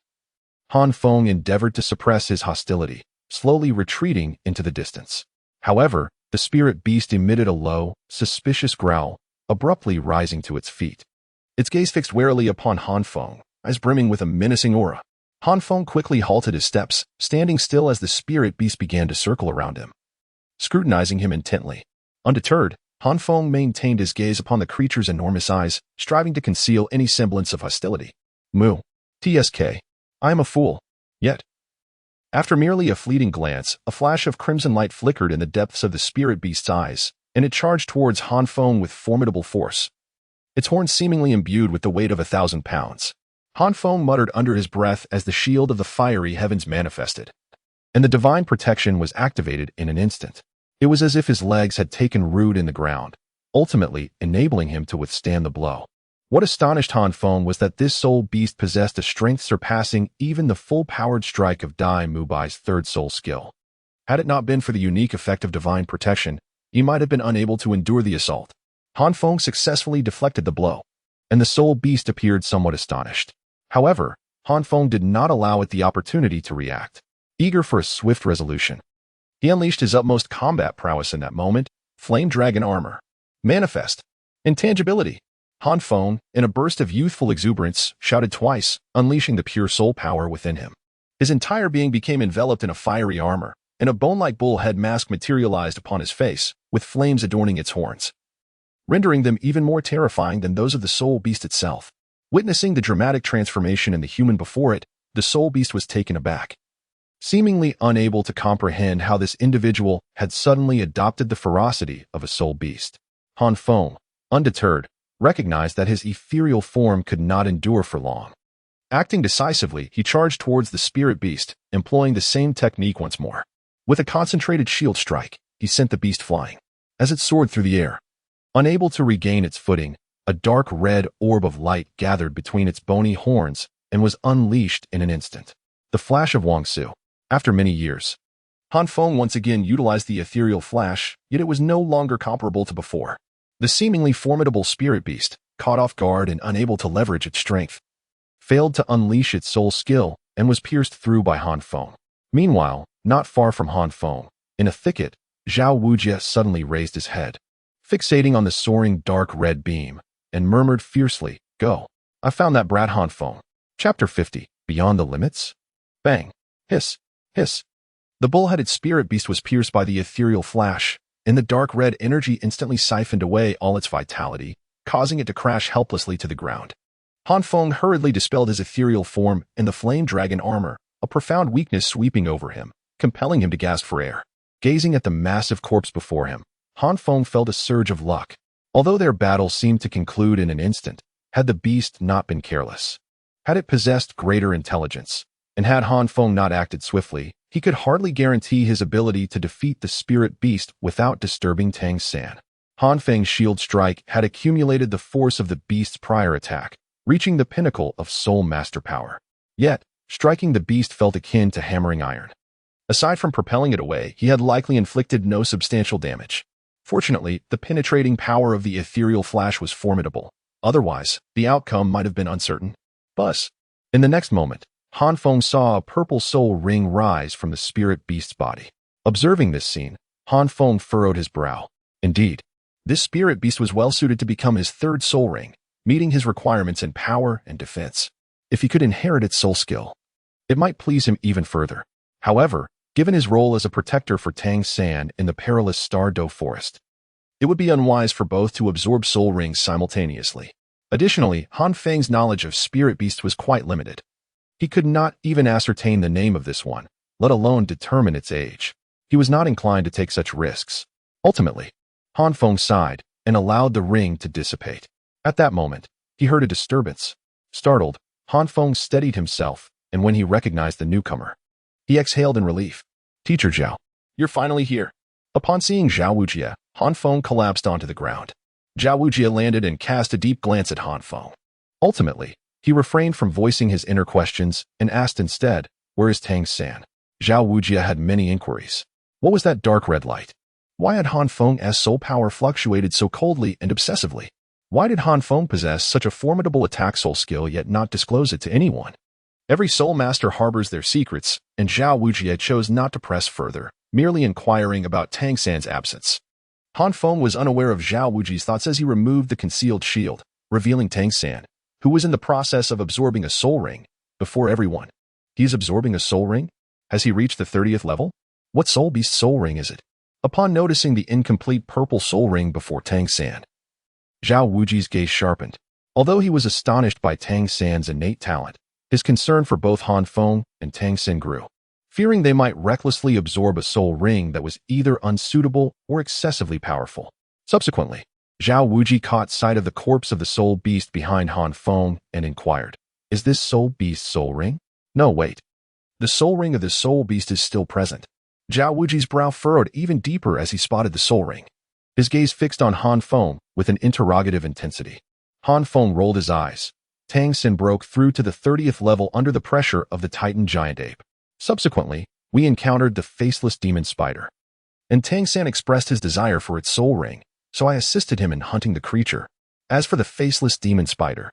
Han Feng endeavored to suppress his hostility, slowly retreating into the distance. However, the spirit beast emitted a low, suspicious growl, abruptly rising to its feet. Its gaze fixed warily upon Han Feng, eyes brimming with a menacing aura. Han Feng quickly halted his steps, standing still as the spirit beast began to circle around him, scrutinizing him intently. Undeterred, Han Feng maintained his gaze upon the creature's enormous eyes, striving to conceal any semblance of hostility. Moo. TSK. I am a fool. Yet. After merely a fleeting glance, a flash of crimson light flickered in the depths of the spirit beast's eyes, and it charged towards Han Feng with formidable force, its horns seemingly imbued with the weight of 1,000 pounds. Han Feng muttered under his breath as the shield of the fiery heavens manifested, and the divine protection was activated in an instant. It was as if his legs had taken root in the ground, ultimately enabling him to withstand the blow. What astonished Han Feng was that this soul beast possessed a strength surpassing even the full-powered strike of Dai Mubai's third soul skill. Had it not been for the unique effect of divine protection, he might have been unable to endure the assault. Han Feng successfully deflected the blow, and the soul beast appeared somewhat astonished. However, Han Feng did not allow it the opportunity to react. Eager for a swift resolution, he unleashed his utmost combat prowess in that moment. Flame Dragon Armor. Manifest. Intangibility. Han Feng, in a burst of youthful exuberance, shouted twice, unleashing the pure soul power within him. His entire being became enveloped in a fiery armor, and a bone-like bull head mask materialized upon his face, with flames adorning its horns, rendering them even more terrifying than those of the soul beast itself. Witnessing the dramatic transformation in the human before it, the soul beast was taken aback, seemingly unable to comprehend how this individual had suddenly adopted the ferocity of a soul beast. Han Feng, undeterred, recognized that his ethereal form could not endure for long. Acting decisively, he charged towards the spirit beast, employing the same technique once more. With a concentrated shield strike, he sent the beast flying. As it soared through the air, unable to regain its footing, a dark red orb of light gathered between its bony horns and was unleashed in an instant. The flash of Wangsu. After many years, Han Feng once again utilized the ethereal flash, yet it was no longer comparable to before. The seemingly formidable spirit beast, caught off guard and unable to leverage its strength, failed to unleash its soul skill and was pierced through by Han Feng. Meanwhile, not far from Han Feng, in a thicket, Zhao Wujie suddenly raised his head, fixating on the soaring dark red beam, and murmured fiercely, "Go. I found that brat Han Feng." Chapter 50, Beyond the Limits? Bang. Hiss. Hiss. The bull-headed spirit beast was pierced by the ethereal flash, and the dark red energy instantly siphoned away all its vitality, causing it to crash helplessly to the ground. Han Feng hurriedly dispelled his ethereal form and the flame dragon armor, a profound weakness sweeping over him, compelling him to gasp for air. Gazing at the massive corpse before him, Han Feng felt a surge of luck. Although their battle seemed to conclude in an instant, had the beast not been careless, had it possessed greater intelligence, and had Han Feng not acted swiftly, he could hardly guarantee his ability to defeat the spirit beast without disturbing Tang San. Han Feng's shield strike had accumulated the force of the beast's prior attack, reaching the pinnacle of soul master power. Yet, striking the beast felt akin to hammering iron. Aside from propelling it away, he had likely inflicted no substantial damage. Fortunately, the penetrating power of the ethereal flash was formidable. Otherwise, the outcome might have been uncertain. Buzz. In the next moment, Han Feng saw a purple soul ring rise from the spirit beast's body. Observing this scene, Han Feng furrowed his brow. Indeed, this spirit beast was well suited to become his third soul ring, meeting his requirements in power and defense. If he could inherit its soul skill, it might please him even further. However, given his role as a protector for Tang San in the perilous Star Luo forest, it would be unwise for both to absorb soul rings simultaneously. Additionally, Han Feng's knowledge of spirit beasts was quite limited. He could not even ascertain the name of this one, let alone determine its age. He was not inclined to take such risks. Ultimately, Han Feng sighed and allowed the ring to dissipate. At that moment, he heard a disturbance. Startled, Han Feng steadied himself, and when he recognized the newcomer, he exhaled in relief. "Teacher Zhao, you're finally here." Upon seeing Zhao Wujie, Han Feng collapsed onto the ground. Zhao Wujie landed and cast a deep glance at Han Feng. Ultimately, he refrained from voicing his inner questions and asked instead, "Where is Tang San?" Zhao Wujie had many inquiries. What was that dark red light? Why had Han Feng's soul power fluctuated so coldly and obsessively? Why did Han Feng possess such a formidable attack soul skill yet not disclose it to anyone? Every soul master harbors their secrets, and Zhao Wujie chose not to press further, merely inquiring about Tang San's absence. Han Feng was unaware of Zhao Wujie's thoughts as he removed the concealed shield, revealing Tang San, who was in the process of absorbing a soul ring, before everyone. He's absorbing a soul ring? Has he reached the 30th level? What soul beast soul ring is it? Upon noticing the incomplete purple soul ring before Tang San, Zhao Wujie's gaze sharpened. Although he was astonished by Tang San's innate talent, his concern for both Han Feng and Tang San grew, fearing they might recklessly absorb a soul ring that was either unsuitable or excessively powerful. Subsequently, Zhao Wujie caught sight of the corpse of the soul beast behind Han Feng and inquired, "Is this soul beast's soul ring?" "No, wait. The soul ring of the soul beast is still present." Zhao Wujie's brow furrowed even deeper as he spotted the soul ring. His gaze fixed on Han Feng with an interrogative intensity. Han Feng rolled his eyes. Tang San broke through to the 30th level under the pressure of the Titan Giant Ape. Subsequently, we encountered the faceless demon spider, and Tang San expressed his desire for its soul ring, so I assisted him in hunting the creature. As for the faceless demon spider,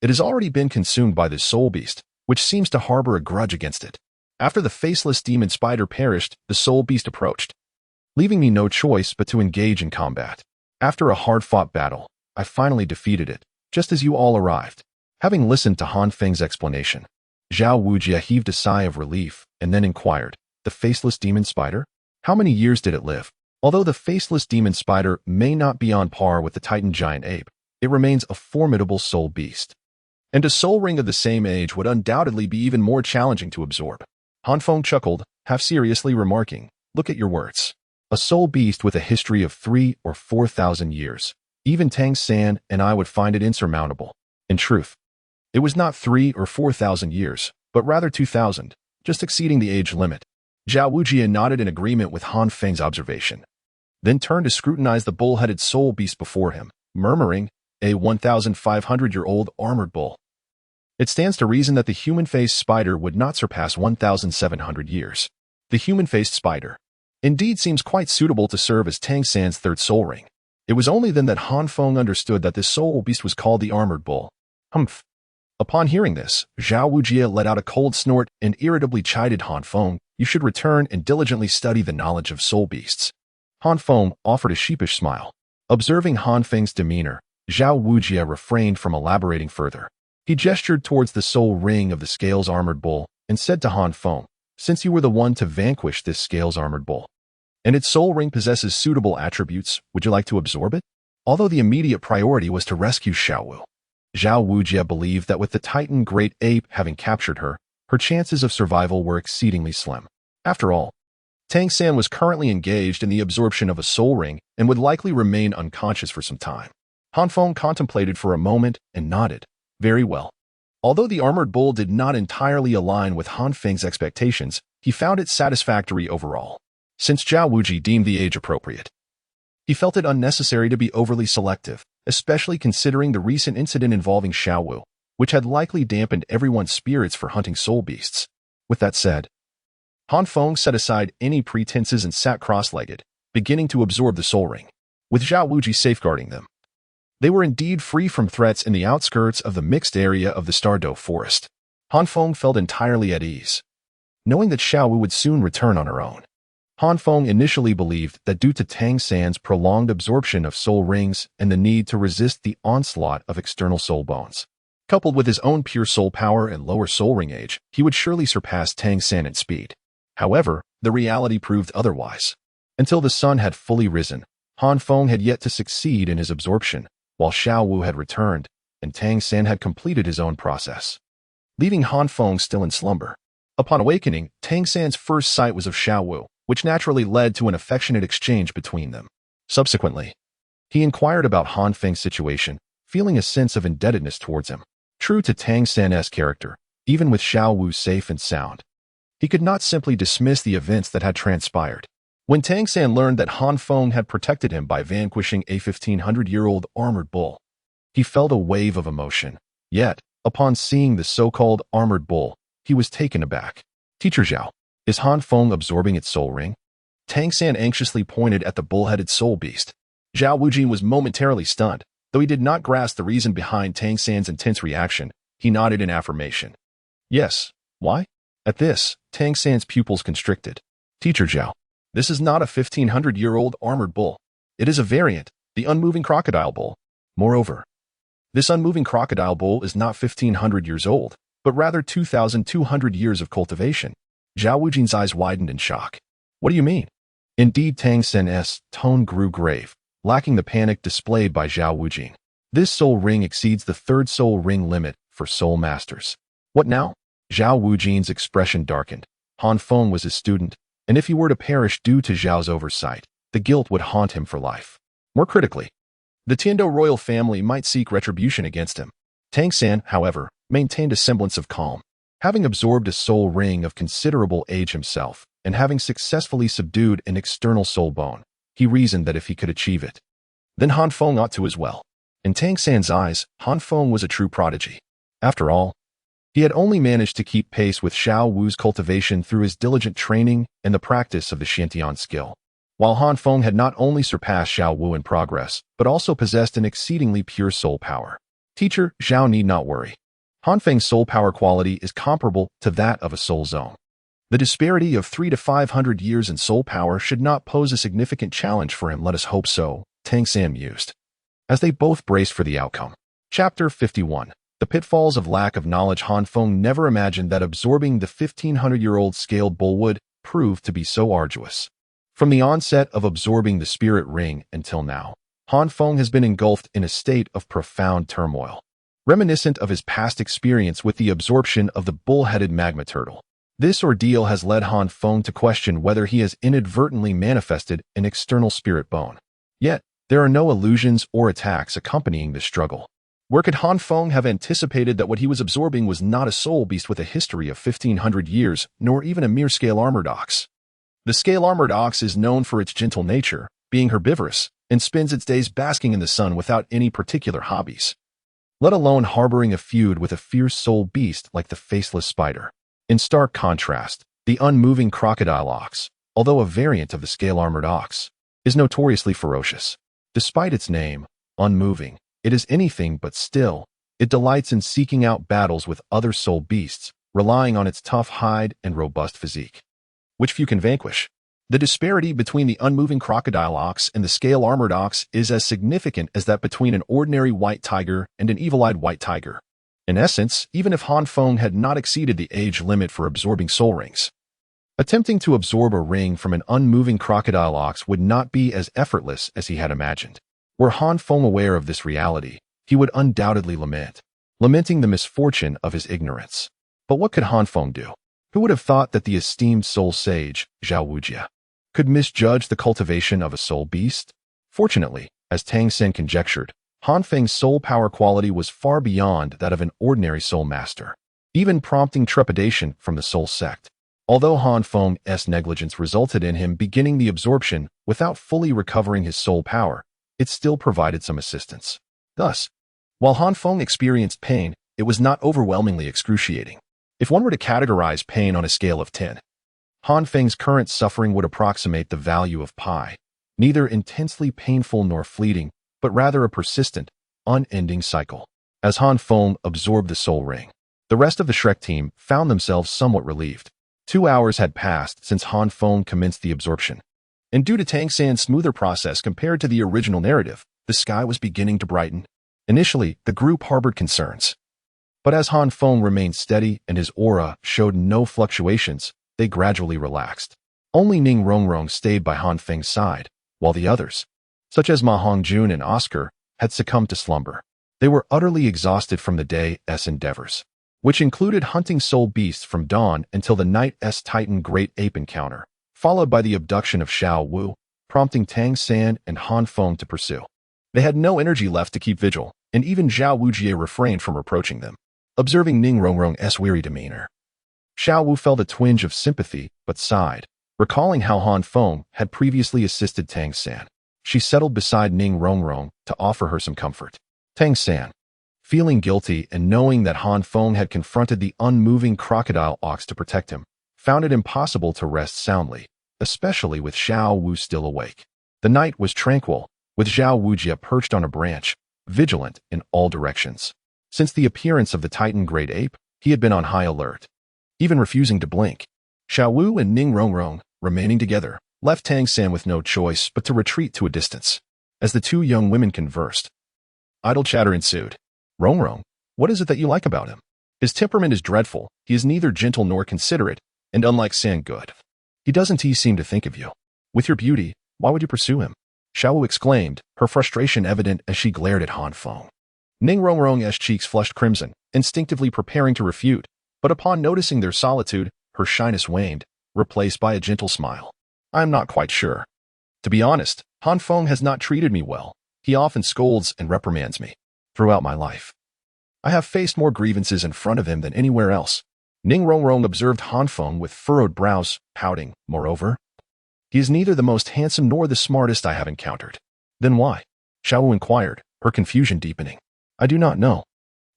It has already been consumed by this soul beast, which seems to harbor a grudge against it. After the faceless demon spider perished, the soul beast approached, leaving me no choice but to engage in combat. After a hard-fought battle, I finally defeated it, just as you all arrived. Having listened to Han Feng's explanation, Zhao Wujie heaved a sigh of relief and then inquired, "The faceless demon spider? How many years did it live?" Although the faceless demon spider may not be on par with the Titan Giant Ape, it remains a formidable soul beast. And a soul ring of the same age would undoubtedly be even more challenging to absorb. Han Feng chuckled, half seriously remarking, "Look at your words. A soul beast with a history of 3,000 or 4,000 years. Even Tang San and I would find it insurmountable. In truth, it was not 3,000 or 4,000 years, but rather 2,000, just exceeding the age limit." Zhao Wujie nodded in agreement with Han Feng's observation, then turned to scrutinize the bull-headed soul beast before him, murmuring, "A 1,500-year-old armored bull. It stands to reason that the human-faced spider would not surpass 1,700 years. The human-faced spider indeed seems quite suitable to serve as Tang San's third soul ring." It was only then that Han Feng understood that this soul beast was called the armored bull. Humph. Upon hearing this, Zhao Wujie let out a cold snort and irritably chided Han Feng, "You should return and diligently study the knowledge of soul beasts." Han Feng offered a sheepish smile. Observing Han Feng's demeanor, Zhao Wujie refrained from elaborating further. He gestured towards the soul ring of the Scales Armored Bull and said to Han Feng, "Since you were the one to vanquish this Scales Armored Bull, and its soul ring possesses suitable attributes, would you like to absorb it?" Although the immediate priority was to rescue Xiaowu, Zhao Wujie believed that with the Titan Great Ape having captured her, her chances of survival were exceedingly slim. After all, Tang San was currently engaged in the absorption of a soul ring and would likely remain unconscious for some time. Han Feng contemplated for a moment and nodded. Very well. Although the armored bull did not entirely align with Han Feng's expectations, he found it satisfactory overall. Since Zhao Wujie deemed the age appropriate, he felt it unnecessary to be overly selective, especially considering the recent incident involving Xiaowu, which had likely dampened everyone's spirits for hunting soul beasts. With that said, Han Feng set aside any pretenses and sat cross-legged, beginning to absorb the soul ring, with Zhao Wujie safeguarding them. They were indeed free from threats in the outskirts of the mixed area of the Star Luo forest. Han Feng felt entirely at ease, knowing that Xiaowu would soon return on her own. Han Feng initially believed that due to Tang San's prolonged absorption of soul rings and the need to resist the onslaught of external soul bones, coupled with his own pure soul power and lower soul ring age, he would surely surpass Tang San in speed. However, the reality proved otherwise. Until the sun had fully risen, Han Feng had yet to succeed in his absorption, while Xiaowu had returned, and Tang San had completed his own process, leaving Han Feng still in slumber. Upon awakening, Tang San's first sight was of Xiaowu, which naturally led to an affectionate exchange between them. Subsequently, he inquired about Han Feng's situation, feeling a sense of indebtedness towards him. True to Tang San's character, even with Xiaowu safe and sound, he could not simply dismiss the events that had transpired. When Tang San learned that Han Feng had protected him by vanquishing a 1,500-year-old armored bull, he felt a wave of emotion. Yet, upon seeing the so-called armored bull, he was taken aback. "Teacher Zhao, is Han Feng absorbing its soul ring?" Tang San anxiously pointed at the bull-headed soul beast. Zhao Wujie was momentarily stunned. Though he did not grasp the reason behind Tang San's intense reaction, he nodded in affirmation. "Yes. Why?" At this, Tang San's pupils constricted. "Teacher Zhao, this is not a 1,500-year-old armored bull. It is a variant, the unmoving crocodile bull. Moreover, this unmoving crocodile bull is not 1,500 years old, but rather 2,200 years of cultivation." Zhao Wujie's eyes widened in shock. "What do you mean?" Indeed, Tang San's tone grew grave, lacking the panic displayed by Zhao Wujie. "This soul ring exceeds the third soul ring limit for soul masters." "What now?" Zhao Wujie's expression darkened. Han Feng was his student, and if he were to perish due to Zhao's oversight, the guilt would haunt him for life. More critically, the Tiando royal family might seek retribution against him. Tang San, however, maintained a semblance of calm. Having absorbed a soul ring of considerable age himself, and having successfully subdued an external soul bone, he reasoned that if he could achieve it, then Han Feng ought to as well. In Tang San's eyes, Han Feng was a true prodigy. After all, he had only managed to keep pace with Xiao Wu's cultivation through his diligent training and the practice of the Xiantian skill, while Han Feng had not only surpassed Xiao Wu in progress, but also possessed an exceedingly pure soul power. Teacher, Zhao need not worry. Han Feng's soul power quality is comparable to that of a soul zone. The disparity of 300 to 500 years in soul power should not pose a significant challenge for him, let us hope so, Tangan mused. As they both braced for the outcome. Chapter 51. The pitfalls of lack of knowledge. Han Feng never imagined that absorbing the 1500-year-old scaled bull would prove to be so arduous. From the onset of absorbing the spirit ring until now, Han Feng has been engulfed in a state of profound turmoil, reminiscent of his past experience with the absorption of the bull-headed magma turtle. This ordeal has led Han Feng to question whether he has inadvertently manifested an external spirit bone. Yet, there are no illusions or attacks accompanying this struggle. Where could Han Feng have anticipated that what he was absorbing was not a soul beast with a history of 1500 years, nor even a mere scale-armored ox? The scale-armored ox is known for its gentle nature, being herbivorous, and spends its days basking in the sun without any particular hobbies, let alone harboring a feud with a fierce soul beast like the faceless spider. In stark contrast, the unmoving crocodile ox, although a variant of the scale-armored ox, is notoriously ferocious. Despite its name, unmoving, it is anything but still. It delights in seeking out battles with other soul beasts, relying on its tough hide and robust physique, which few can vanquish. The disparity between the unmoving crocodile ox and the scale-armored ox is as significant as that between an ordinary white tiger and an evil-eyed white tiger. In essence, even if Han Feng had not exceeded the age limit for absorbing soul rings, attempting to absorb a ring from an unmoving crocodile ox would not be as effortless as he had imagined. Were Han Feng aware of this reality, he would undoubtedly lamenting the misfortune of his ignorance. But what could Han Feng do? Who would have thought that the esteemed soul sage, Zhao Wujia, could misjudge the cultivation of a soul beast? Fortunately, as Tangan conjectured, Han Feng's soul power quality was far beyond that of an ordinary soul master, even prompting trepidation from the soul sect. Although Han Feng's negligence resulted in him beginning the absorption without fully recovering his soul power, it still provided some assistance. Thus, while Han Feng experienced pain, it was not overwhelmingly excruciating. If one were to categorize pain on a scale of 10, Han Feng's current suffering would approximate the value of pi, neither intensely painful nor fleeting, but rather a persistent, unending cycle. As Han Feng absorbed the soul ring, the rest of the Shrek team found themselves somewhat relieved. 2 hours had passed since Han Feng commenced the absorption, and due to Tangan's smoother process compared to the original narrative, the sky was beginning to brighten. Initially, the group harbored concerns, but as Han Feng remained steady and his aura showed no fluctuations, they gradually relaxed. Only Ning Rongrong stayed by Han Feng's side, while the others, such as Ma Hongjun and Oscar, had succumbed to slumber. They were utterly exhausted from the day's endeavors, which included hunting soul beasts from dawn until the night's Titan Giant Ape encounter, followed by the abduction of Xiao Wu, prompting Tangan and Han Feng to pursue. They had no energy left to keep vigil, and even Zhao Wujie refrained from approaching them. Observing Ning Rongrong's weary demeanor, Xiao Wu felt a twinge of sympathy but sighed, recalling how Han Feng had previously assisted Tangan. She settled beside Ning Rongrong to offer her some comfort. Tangan, feeling guilty and knowing that Han Feng had confronted the unmoving crocodile ox to protect him, found it impossible to rest soundly, especially with Xiao Wu still awake. The night was tranquil, with Zhao Wujia perched on a branch, vigilant in all directions. Since the appearance of the Titan Giant Ape, he had been on high alert, even refusing to blink. Xiao Wu and Ning Rongrong, remaining together, left Tangan with no choice but to retreat to a distance. As the two young women conversed, idle chatter ensued. Rongrong, what is it that you like about him? His temperament is dreadful. He is neither gentle nor considerate, and unlike San good. Doesn't he seem to think of you? With your beauty, why would you pursue him? Xiao Wu exclaimed, her frustration evident as she glared at Han Feng. Ning Rongrong's cheeks flushed crimson, instinctively preparing to refute, but upon noticing their solitude, her shyness waned, replaced by a gentle smile. I am not quite sure. To be honest, Han Feng has not treated me well. He often scolds and reprimands me. Throughout my life, I have faced more grievances in front of him than anywhere else. Ning Rongrong observed Han Feng with furrowed brows, pouting. Moreover, he is neither the most handsome nor the smartest I have encountered. Then why? Xiao Wu inquired, her confusion deepening. I do not know.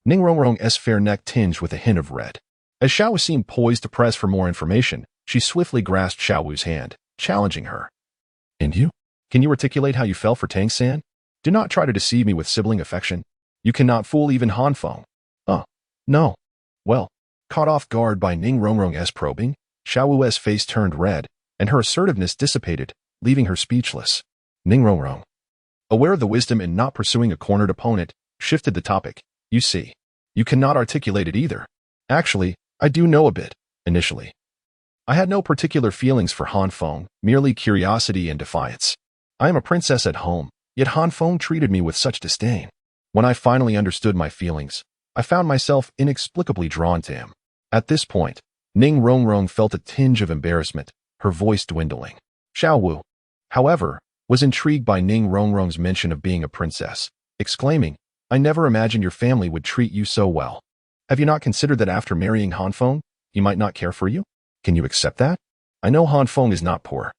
Ning Rongrong's fair neck tinged with a hint of red. As Xiao Wu seemed poised to press for more information, she swiftly grasped Xiao Wu's hand, challenging her. And you? Can you articulate how you fell for Tangan? Do not try to deceive me with sibling affection. You cannot fool even Han Feng. Oh, no. Well, caught off guard by Ning Rongrong's probing, Xiao Wu's face turned red, and her assertiveness dissipated, leaving her speechless. Ning Rongrong, aware of the wisdom in not pursuing a cornered opponent, shifted the topic. You see, you cannot articulate it either. Actually, I do know a bit, initially. I had no particular feelings for Han Feng, merely curiosity and defiance. I am a princess at home, yet Han Feng treated me with such disdain. When I finally understood my feelings, I found myself inexplicably drawn to him. At this point, Ning Rongrong felt a tinge of embarrassment, her voice dwindling. Xiao Wu, however, was intrigued by Ning Rongrong's mention of being a princess, exclaiming, I never imagined your family would treat you so well. Have you not considered that after marrying Han Feng, he might not care for you? Can you accept that? I know Han Feng is not poor,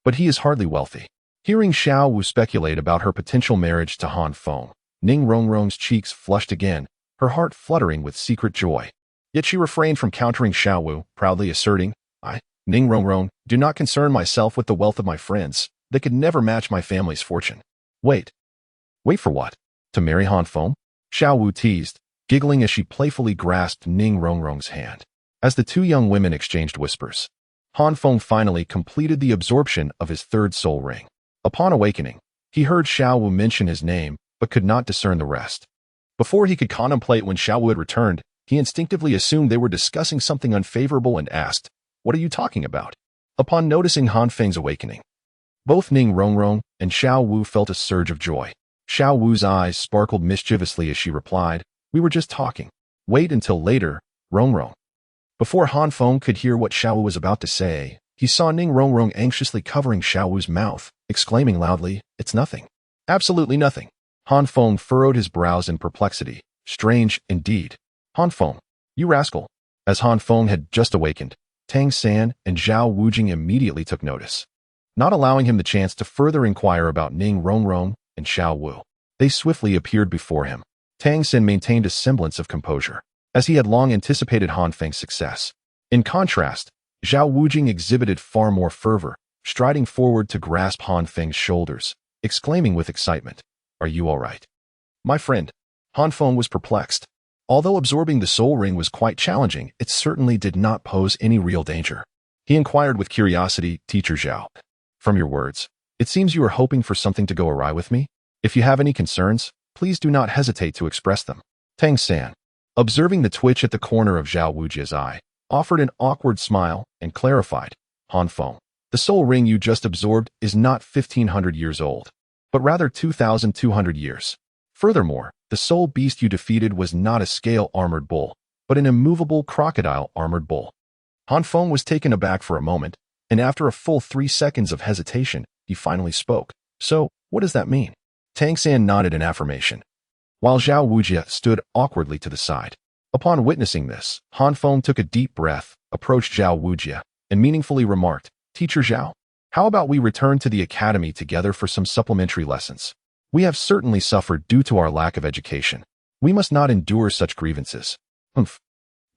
but he is hardly wealthy. Hearing Xiao Wu speculate about her potential marriage to Han Feng, Ning Rongrong's cheeks flushed again, her heart fluttering with secret joy. Yet she refrained from countering Xiao Wu, proudly asserting, I, Ning Rongrong, do not concern myself with the wealth of my friends. They could never match my family's fortune. Wait. Wait for what? To marry Han Feng? Xiao Wu teased, giggling as she playfully grasped Ning Rongrong's hand. As the two young women exchanged whispers, Han Feng finally completed the absorption of his third soul ring. Upon awakening, he heard Xiao Wu mention his name, but could not discern the rest. Before he could contemplate when Xiao Wu had returned, he instinctively assumed they were discussing something unfavorable and asked, What are you talking about? Upon noticing Han Feng's awakening, both Ning Rongrong and Xiao Wu felt a surge of joy. Xiao Wu's eyes sparkled mischievously as she replied, We were just talking. Wait until later, Rongrong. Before Han Feng could hear what Xiao Wu was about to say, he saw Ning Rongrong anxiously covering Xiao Wu's mouth, exclaiming loudly, It's nothing. Absolutely nothing. Han Feng furrowed his brows in perplexity. Strange, indeed. Han Feng, you rascal. As Han Feng had just awakened, Tang San and Zhao Wujing immediately took notice. Not allowing him the chance to further inquire about Ning Rongrong and Xiao Wu, they swiftly appeared before him. Tang San maintained a semblance of composure, as he had long anticipated Han Feng's success. In contrast, Zhao Wujing exhibited far more fervor, striding forward to grasp Han Feng's shoulders, exclaiming with excitement, Are you all right? My friend. Han Feng was perplexed. Although absorbing the soul ring was quite challenging, it certainly did not pose any real danger. He inquired with curiosity, Teacher Zhao. From your words, it seems you are hoping for something to go awry with me. If you have any concerns, please do not hesitate to express them. Tang San, observing the twitch at the corner of Zhao Wujia's eye, offered an awkward smile and clarified, Han Feng, the soul ring you just absorbed is not 1,500 years old, but rather 2,200 years. Furthermore, the soul beast you defeated was not a scale-armored bull, but an immovable crocodile-armored bull. Han Feng was taken aback for a moment, and after a full 3 seconds of hesitation, he finally spoke. So, what does that mean? Tang San nodded in affirmation, while Zhao Wujia stood awkwardly to the side. Upon witnessing this, Han Feng took a deep breath, approached Zhao Wujia, and meaningfully remarked, Teacher Zhao, how about we return to the academy together for some supplementary lessons? We have certainly suffered due to our lack of education. We must not endure such grievances. Zhao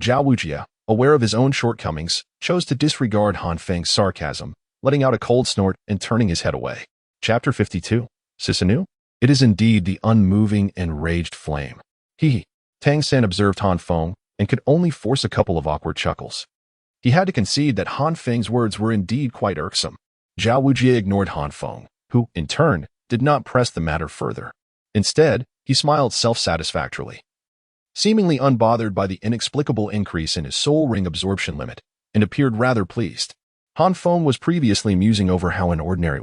Wujia, aware of his own shortcomings, chose to disregard Han Feng's sarcasm, letting out a cold snort and turning his head away. Chapter 52. Sisanu? It is indeed the unmoving, enraged flame. Tang San observed Han Feng and could only force a couple of awkward chuckles. He had to concede that Han Feng's words were indeed quite irksome. Zhao Wujia ignored Han Feng, who, in turn, did not press the matter further. Instead, he smiled self-satisfactorily, seemingly unbothered by the inexplicable increase in his soul ring absorption limit, and appeared rather pleased. Han Feng was previously musing over how an ordinary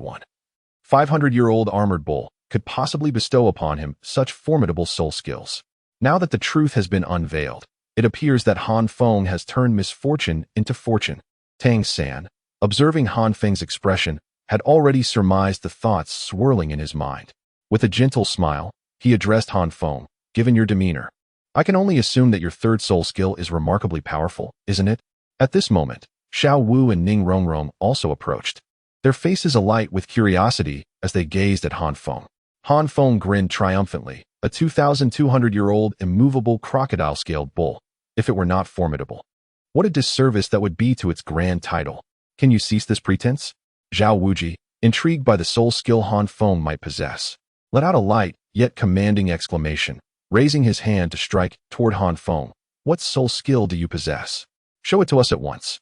500-year-old armored bull could possibly bestow upon him such formidable soul skills. Now that the truth has been unveiled, it appears that Han Feng has turned misfortune into fortune. Tang San, observing Han Feng's expression, had already surmised the thoughts swirling in his mind. With a gentle smile, he addressed Han Feng, Given your demeanor, I can only assume that your third soul skill is remarkably powerful, isn't it? At this moment, Xiao Wu and Ning Rongrong also approached, their faces alight with curiosity as they gazed at Han Feng. Han Feng grinned triumphantly, a 2,200-year-old immovable crocodile-scaled bull, if it were not formidable. What a disservice that would be to its grand title. Can you cease this pretense? Zhao Wuji, intrigued by the soul skill Han Feng might possess, let out a light, yet commanding exclamation, raising his hand to strike toward Han Feng. What soul skill do you possess? Show it to us at once.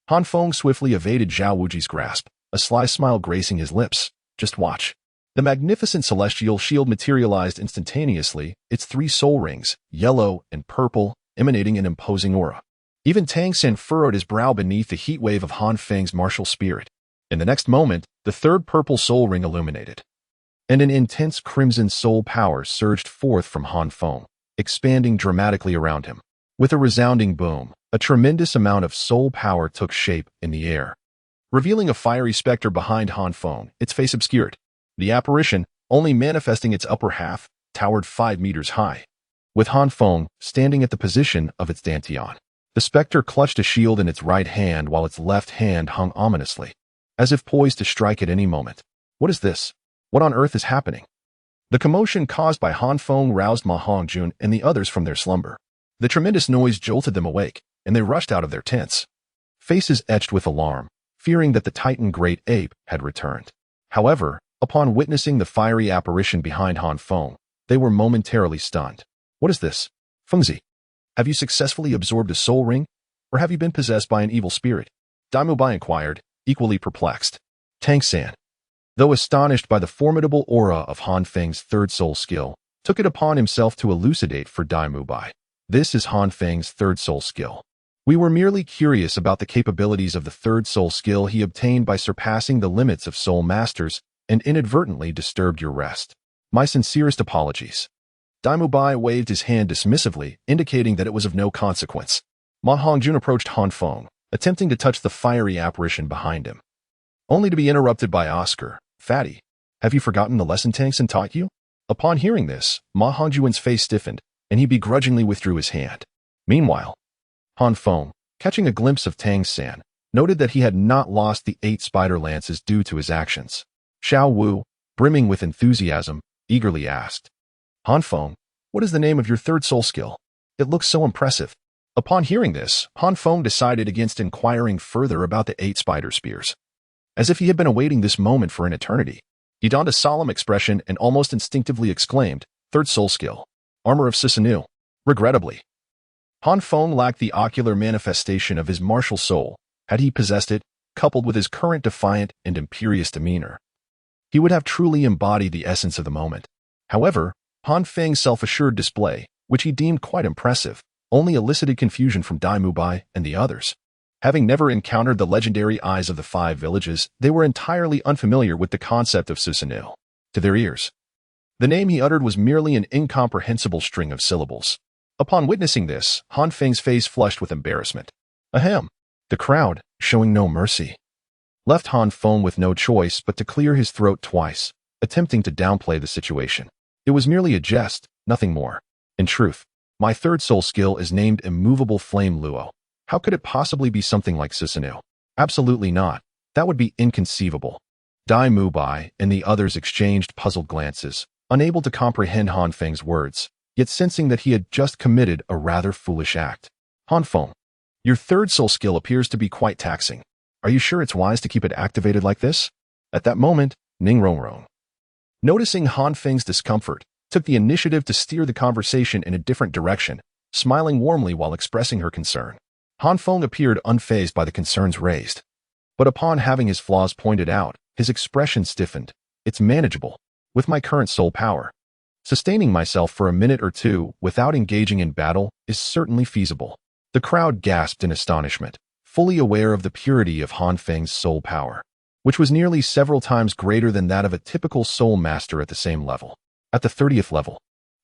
Han Feng swiftly evaded Zhao Wuji's grasp, a sly smile gracing his lips. Just watch. The magnificent celestial shield materialized instantaneously, its 3 soul rings, yellow and purple, emanating an imposing aura. Even Tangan furrowed his brow beneath the heat wave of Han Feng's martial spirit. In the next moment, the 3rd purple soul ring illuminated, and an intense crimson soul power surged forth from Han Feng, expanding dramatically around him. With a resounding boom, a tremendous amount of soul power took shape in the air, revealing a fiery specter behind Han Feng, its face obscured. The apparition, only manifesting its upper half, towered 5 meters high, with Han Feng standing at the position of its dantian. The specter clutched a shield in its right hand while its left hand hung ominously, as if poised to strike at any moment. What is this? What on earth is happening? The commotion caused by Han Feng roused Ma Hongjun and the others from their slumber. The tremendous noise jolted them awake, and they rushed out of their tents, faces etched with alarm, fearing that the Titan Giant Ape had returned. However, upon witnessing the fiery apparition behind Han Feng, they were momentarily stunned. What is this? Fengzi, have you successfully absorbed a soul ring, or have you been possessed by an evil spirit? Daimu Bai inquired, equally perplexed. Tangan, though astonished by the formidable aura of Han Feng's 3rd soul skill, took it upon himself to elucidate for Daimu Bai. This is Han Feng's 3rd soul skill. We were merely curious about the capabilities of the 3rd soul skill he obtained by surpassing the limits of soul masters and inadvertently disturbed your rest. My sincerest apologies. Daimu Bai waved his hand dismissively, indicating that it was of no consequence. Ma Hongjun approached Han Feng, attempting to touch the fiery apparition behind him, only to be interrupted by Oscar. Fatty, have you forgotten the lesson Tangan taught you? Upon hearing this, Ma Hongjun's face stiffened, and he begrudgingly withdrew his hand. Meanwhile, Han Feng, catching a glimpse of Tangan, noted that he had not lost the 8 spider lances due to his actions. Xiao Wu, brimming with enthusiasm, eagerly asked, Han Feng, what is the name of your 3rd soul skill? It looks so impressive. Upon hearing this, Han Feng decided against inquiring further about the 8 spider spears. As if he had been awaiting this moment for an eternity, he donned a solemn expression and almost instinctively exclaimed, 3rd soul skill, Armor of Sisanu. Regrettably, Han Feng lacked the ocular manifestation of his martial soul. Had he possessed it, coupled with his current defiant and imperious demeanor, he would have truly embodied the essence of the moment. However, Han Feng's self-assured display, which he deemed quite impressive, only elicited confusion from Daimu Bai and the others. Having never encountered the legendary eyes of the 5 villages, they were entirely unfamiliar with the concept of Susanoo. To their ears, the name he uttered was merely an incomprehensible string of syllables. Upon witnessing this, Han Feng's face flushed with embarrassment. Ahem. The crowd, showing no mercy, left Han Feng with no choice but to clear his throat twice, attempting to downplay the situation. It was merely a jest, nothing more. In truth, my 3rd soul skill is named Immovable Flame Luo. How could it possibly be something like Susanoo? Absolutely not. That would be inconceivable. Daimu Bai and the others exchanged puzzled glances, unable to comprehend Han Feng's words, yet sensing that he had just committed a rather foolish act. Han Feng, your 3rd soul skill appears to be quite taxing. Are you sure it's wise to keep it activated like this? At that moment, Ning Rongrong, noticing Han Feng's discomfort, took the initiative to steer the conversation in a different direction, smiling warmly while expressing her concern. Han Feng appeared unfazed by the concerns raised, but upon having his flaws pointed out, his expression stiffened. It's manageable. With my current soul power, sustaining myself for a minute or 2 without engaging in battle is certainly feasible. The crowd gasped in astonishment, fully aware of the purity of Han Feng's soul power, which was nearly several times greater than that of a typical soul master at the same level. At the 30th level,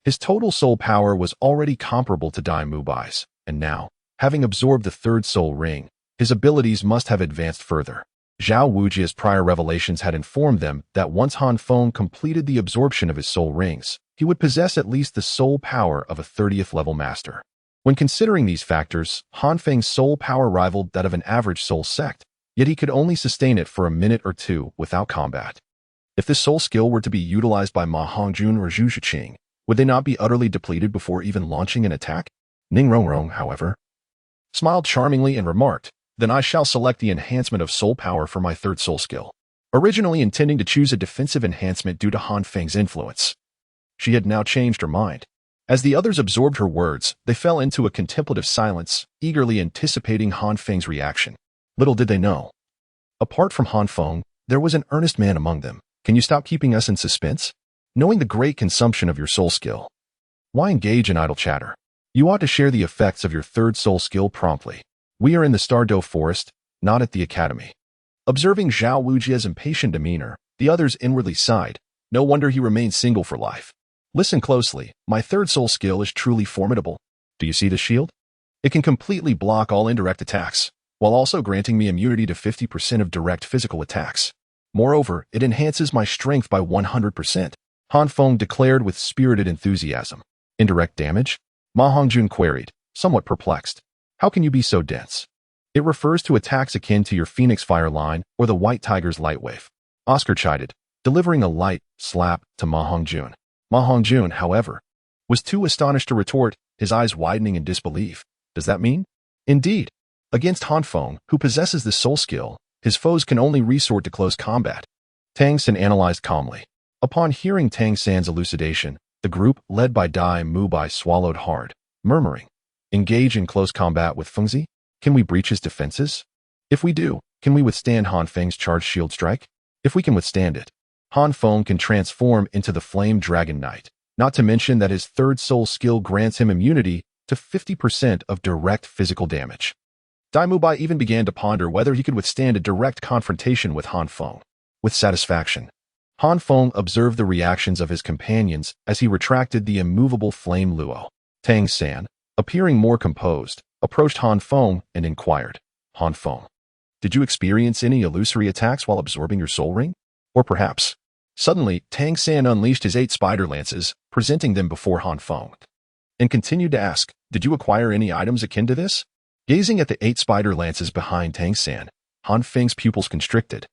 his total soul power was already comparable to Daimu Bai's, and now, having absorbed the 3rd soul ring, his abilities must have advanced further. Zhao Wuji's prior revelations had informed them that once Han Feng completed the absorption of his soul rings, he would possess at least the soul power of a 30th level master. When considering these factors, Han Feng's soul power rivaled that of an average soul sect, yet he could only sustain it for a minute or 2 without combat. If this soul skill were to be utilized by Ma Hongjun or Zhu Shiqing, would they not be utterly depleted before even launching an attack? Ning Rongrong, however, smiled charmingly and remarked, then I shall select the enhancement of soul power for my 3rd soul skill. Originally intending to choose a defensive enhancement due to Han Feng's influence, she had now changed her mind. As the others absorbed her words, they fell into a contemplative silence, eagerly anticipating Han Feng's reaction. Little did they know. Apart from Han Feng, there was an earnest man among them. Can you stop keeping us in suspense? Knowing the great consumption of your soul skill, why engage in idle chatter? You ought to share the effects of your third soul skill promptly. We are in the Star Luo forest, not at the academy. Observing Zhao Wujia's impatient demeanor, the others inwardly sighed. No wonder he remained single for life. Listen closely. My third soul skill is truly formidable. Do you see the shield? It can completely block all indirect attacks, while also granting me immunity to 50% of direct physical attacks. Moreover, it enhances my strength by 100%. Han Feng declared with spirited enthusiasm. Indirect damage? Ma Hongjun queried, somewhat perplexed. How can you be so dense? It refers to attacks akin to your Phoenix Fire line or the White Tiger's Light Wave. Oscar chided, delivering a light slap to Ma Hongjun. Ma Hongjun, however, was too astonished to retort, his eyes widening in disbelief. Does that mean? Indeed. Against Han Feng, who possesses the soul skill, his foes can only resort to close combat. Tang San analyzed calmly. Upon hearing Tang San's elucidation, the group, led by Dai Mubai, swallowed hard, murmuring, engage in close combat with Fengzi? Can we breach his defenses? If we do, can we withstand Han Feng's charged shield strike? If we can withstand it, Han Feng can transform into the Flame Dragon Knight, not to mention that his third soul skill grants him immunity to 50% of direct physical damage. Dai Mubai even began to ponder whether he could withstand a direct confrontation with Han Feng. With satisfaction, Han Feng observed the reactions of his companions as he retracted the immovable Flame Luo. Tang San, appearing more composed, approached Han Feng and inquired, Han Feng, did you experience any illusory attacks while absorbing your soul ring? Or perhaps, suddenly, Tang San unleashed his 8 spider lances, presenting them before Han Feng, and continued to ask, did you acquire any items akin to this? Gazing at the 8 spider lances behind Tang San, Han Feng's pupils constricted.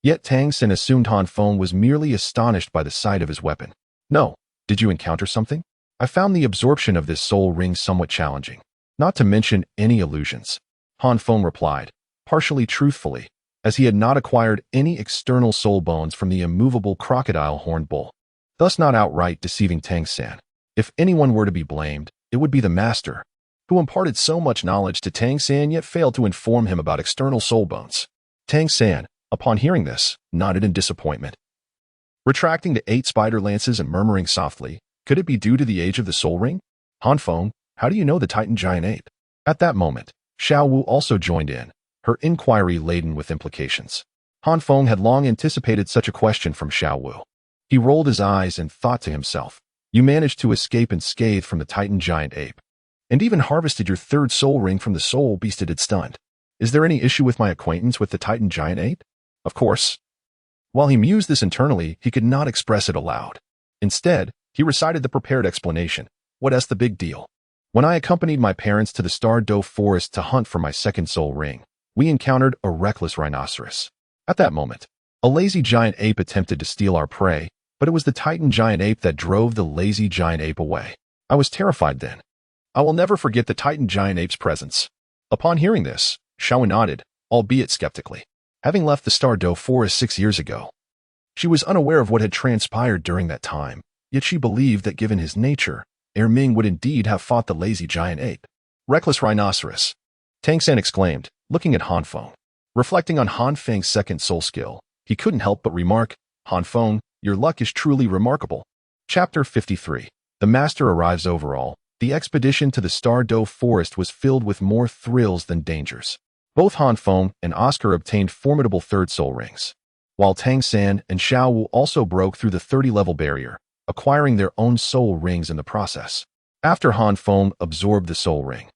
Yet Tang San assumed Han Feng was merely astonished by the sight of his weapon. No, did you encounter something? I found the absorption of this soul ring somewhat challenging, not to mention any illusions. Han Feng replied, partially truthfully, as he had not acquired any external soul bones from the immovable crocodile horned bull, thus not outright deceiving Tang San. If anyone were to be blamed, it would be the master, who imparted so much knowledge to Tang San yet failed to inform him about external soul bones. Tang San, upon hearing this, nodded in disappointment. Retracting the 8 spider lances and murmuring softly, could it be due to the age of the soul ring? Han Feng, how do you know the Titan Giant Ape? At that moment, Xiao Wu also joined in, her inquiry laden with implications. Han Feng had long anticipated such a question from Xiao Wu. He rolled his eyes and thought to himself, you managed to escape unscathed from the Titan Giant Ape, and even harvested your third soul ring from the soul beast it had stunned. Is there any issue with my acquaintance with the Titan Giant Ape? Of course. While he mused this internally, he could not express it aloud. Instead, he recited the prepared explanation. What's the big deal? When I accompanied my parents to the Star Luo forest to hunt for my second soul ring, we encountered a reckless rhinoceros. At that moment, a lazy giant ape attempted to steal our prey, but it was the Titan Giant Ape that drove the lazy giant ape away. I was terrified then. I will never forget the Titan Giant Ape's presence. Upon hearing this, Xiao nodded, albeit skeptically. Having left the Star Luo forest 6 years ago, she was unaware of what had transpired during that time, yet she believed that given his nature, Ming would indeed have fought the lazy giant ape. Reckless rhinoceros, Tang San exclaimed, looking at Han Feng. Reflecting on Han Feng's second soul skill, he couldn't help but remark, Han Feng, your luck is truly remarkable. Chapter 53. The Master arrives. Overall, the expedition to the Star Luo forest was filled with more thrills than dangers. Both Han Feng and Oscar obtained formidable third soul rings, while Tang San and Xiao Wu also broke through the 30-level barrier, acquiring their own soul rings in the process. After Han Feng absorbed the soul ring,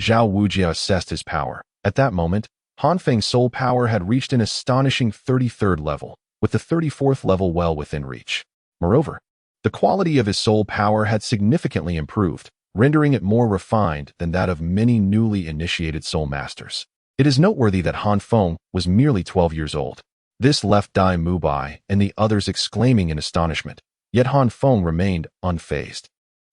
Zhao Wujia assessed his power. At that moment, Han Feng's soul power had reached an astonishing 33rd level, with the 34th level well within reach. Moreover, the quality of his soul power had significantly improved, rendering it more refined than that of many newly initiated soul masters. It is noteworthy that Han Feng was merely 12 years old. This left Dai Mubai and the others exclaiming in astonishment, yet Han Feng remained unfazed.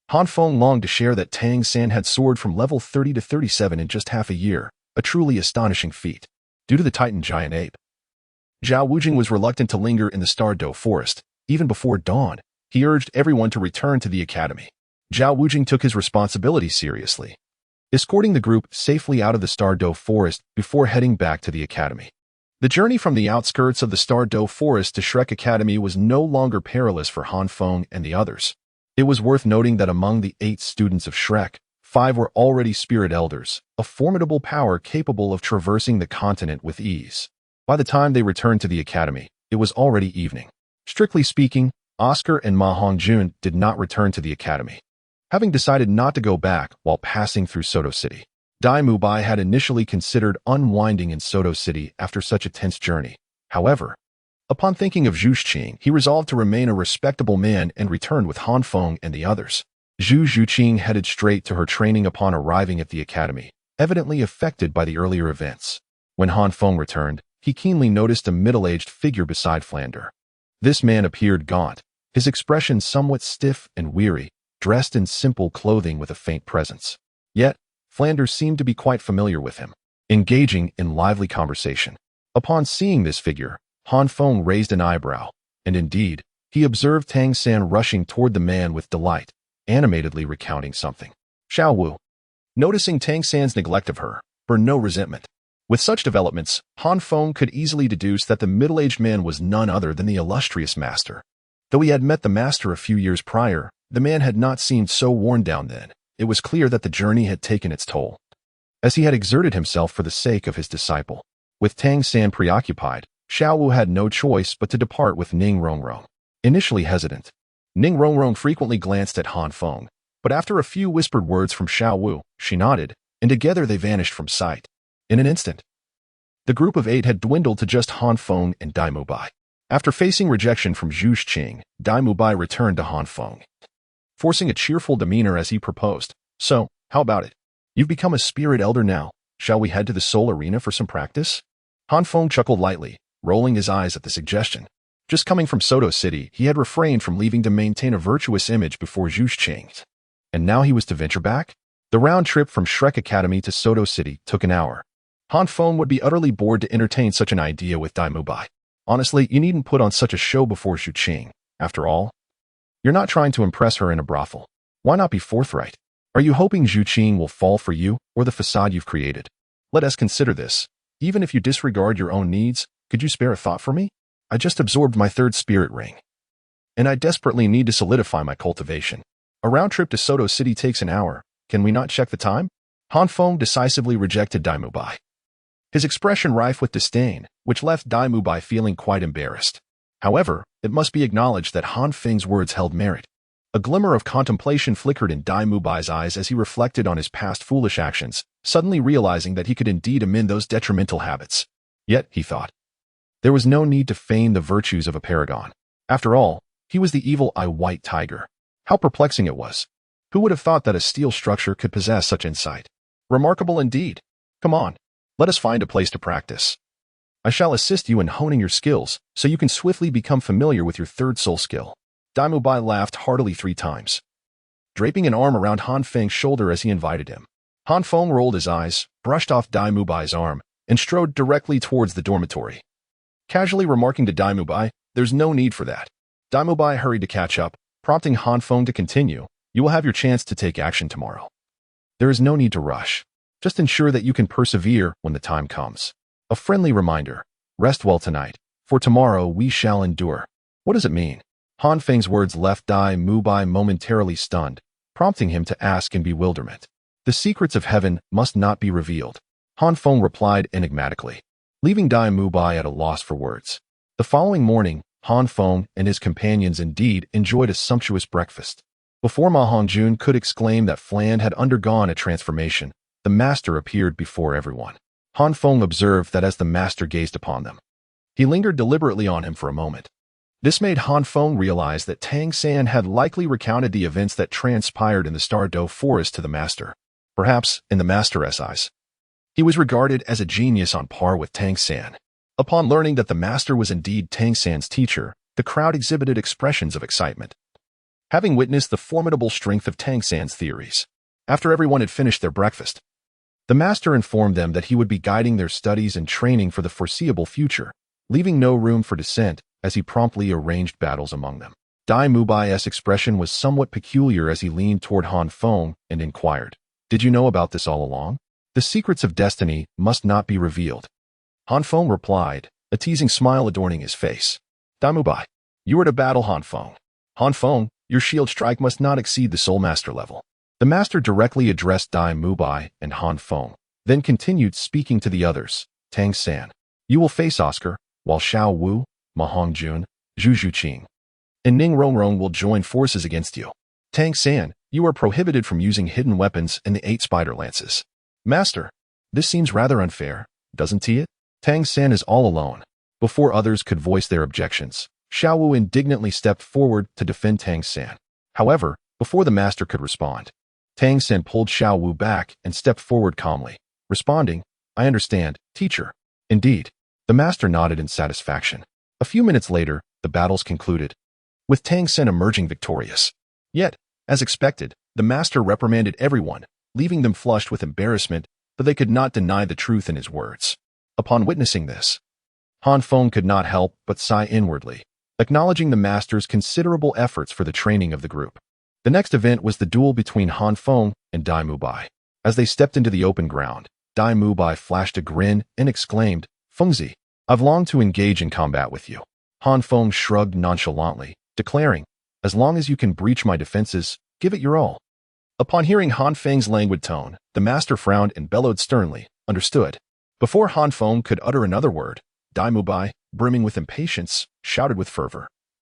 Han Feng longed to share that Tang San had soared from level 30 to 37 in just half a year, a truly astonishing feat. Due to the Titan Giant Ape, Zhao Wujing was reluctant to linger in the Star Luo forest. Even before dawn, he urged everyone to return to the academy. Zhao Wujing took his responsibility seriously, escorting the group safely out of the Star Luo forest before heading back to the academy. The journey from the outskirts of the Star Luo forest to Shrek Academy was no longer perilous for Han Feng and the others. It was worth noting that among the 8 students of Shrek, 5 were already spirit elders, a formidable power capable of traversing the continent with ease. By the time they returned to the academy, it was already evening. Strictly speaking, Oscar and Ma Hongjun did not return to the academy, having decided not to go back while passing through Soto City. Dai Mubai had initially considered unwinding in Soto City after such a tense journey. However, upon thinking of Zhu Xing, he resolved to remain a respectable man and returned with Han Feng and the others. Zhu Xuqing headed straight to her training upon arriving at the academy, evidently affected by the earlier events. When Han Feng returned, he keenly noticed a middle-aged figure beside Flander. This man appeared gaunt, his expression somewhat stiff and weary, dressed in simple clothing with a faint presence. Yet, Flanders seemed to be quite familiar with him, engaging in lively conversation. Upon seeing this figure, Han Feng raised an eyebrow, and indeed, he observed Tang San rushing toward the man with delight, animatedly recounting something. Xiao Wu, noticing Tang San's neglect of her, burned no resentment. With such developments, Han Feng could easily deduce that the middle-aged man was none other than the illustrious master. Though he had met the master a few years prior, the man had not seemed so worn down then. It was clear that the journey had taken its toll, as he had exerted himself for the sake of his disciple. With Tang San preoccupied, Xiao Wu had no choice but to depart with Ning Rongrong. Initially hesitant, Ning Rongrong frequently glanced at Han Feng, but after a few whispered words from Xiao Wu, she nodded, and together they vanished from sight. In an instant, the group of 8 had dwindled to just Han Feng and Dai Mubai. After facing rejection from Zhu Xing, Dai Mubai returned to Han Feng, forcing a cheerful demeanor as he proposed. So, how about it? You've become a spirit elder now. Shall we head to the Soul Arena for some practice? Han Feng chuckled lightly, rolling his eyes at the suggestion. Just coming from Soto City, he had refrained from leaving to maintain a virtuous image before Zhu Xing. And now he was to venture back? The round trip from Shrek Academy to Soto City took an hour. Han Feng would be utterly bored to entertain such an idea with Dai Mubai. Honestly, you needn't put on such a show before Zhu Xing. After all, you're not trying to impress her in a brothel. Why not be forthright? Are you hoping Zhu Xing will fall for you or the facade you've created? Let us consider this. Even if you disregard your own needs, could you spare a thought for me? I just absorbed my 3rd spirit ring, and I desperately need to solidify my cultivation. A round trip to Soto City takes an hour. Can we not check the time? Han Feng decisively rejected Dai Mubai, his expression rife with disdain, which left Dai Mubai feeling quite embarrassed. However, it must be acknowledged that Han Feng's words held merit. A glimmer of contemplation flickered in Dai Mubai's eyes as he reflected on his past foolish actions, suddenly realizing that he could indeed amend those detrimental habits. Yet, he thought, there was no need to feign the virtues of a paragon. After all, he was the evil-eye white tiger. How perplexing it was. Who would have thought that a steel structure could possess such insight? Remarkable indeed. Come on, let us find a place to practice. I shall assist you in honing your skills, so you can swiftly become familiar with your 3rd soul skill. Dai Mubai laughed heartily 3 times, draping an arm around Han Feng's shoulder as he invited him. Han Feng rolled his eyes, brushed off Dai Mubai's arm, and strode directly towards the dormitory, casually remarking to Dai Mubai, "There's no need for that." Dai Mubai hurried to catch up, prompting Han Feng to continue. "You will have your chance to take action tomorrow. There is no need to rush. Just ensure that you can persevere when the time comes. A friendly reminder, rest well tonight, for tomorrow we shall endure." What does it mean? Han Feng's words left Dai Mubai momentarily stunned, prompting him to ask in bewilderment. The secrets of heaven must not be revealed, Han Feng replied enigmatically, leaving Dai Mubai at a loss for words. The following morning, Han Feng and his companions indeed enjoyed a sumptuous breakfast. Before Ma Hongjun could exclaim that Fland had undergone a transformation, the master appeared before everyone. Han Feng observed that as the master gazed upon them, he lingered deliberately on him for a moment. This made Han Feng realize that Tang San had likely recounted the events that transpired in the Star Luo forest to the master. Perhaps, in the master's eyes, he was regarded as a genius on par with Tang San. Upon learning that the master was indeed Tang San's teacher, the crowd exhibited expressions of excitement, having witnessed the formidable strength of Tang San's theories. After everyone had finished their breakfast, the master informed them that he would be guiding their studies and training for the foreseeable future, leaving no room for dissent, as he promptly arranged battles among them. Dai Mubai's expression was somewhat peculiar as he leaned toward Han Feng and inquired, "Did you know about this all along? The secrets of destiny must not be revealed." Han Feng replied, a teasing smile adorning his face. "Dai Mubai, you are to battle Han Feng. Han Feng, your shield strike must not exceed the Soul Master level." The Master directly addressed Dai Mubai and Han Feng, then continued speaking to the others. "Tang San, you will face Oscar, while Xiao Wu, Ma Hongjun, Zhu Zhuqing, and Ning Rongrong will join forces against you. Tang San, you are prohibited from using hidden weapons and the 8 spider lances." "Master, this seems rather unfair, doesn't it?" Tang San is all alone. Before others could voice their objections, Xiao Wu indignantly stepped forward to defend Tang San. However, before the Master could respond, Tang San pulled Xiao Wu back and stepped forward calmly, responding, "I understand, teacher." Indeed, the Master nodded in satisfaction. A few minutes later, the battles concluded, with Tang San emerging victorious. Yet, as expected, the Master reprimanded everyone, leaving them flushed with embarrassment, but they could not deny the truth in his words. Upon witnessing this, Han Feng could not help but sigh inwardly, acknowledging the Master's considerable efforts for the training of the group. The next event was the duel between Han Feng and Dai Mubai. As they stepped into the open ground, Dai Mubai flashed a grin and exclaimed, "Fengzi, I've longed to engage in combat with you." Han Feng shrugged nonchalantly, declaring, "As long as you can breach my defenses, give it your all." Upon hearing Han Feng's languid tone, the Master frowned and bellowed sternly, "Understood." Before Han Feng could utter another word, Dai Mubai, brimming with impatience, shouted with fervor,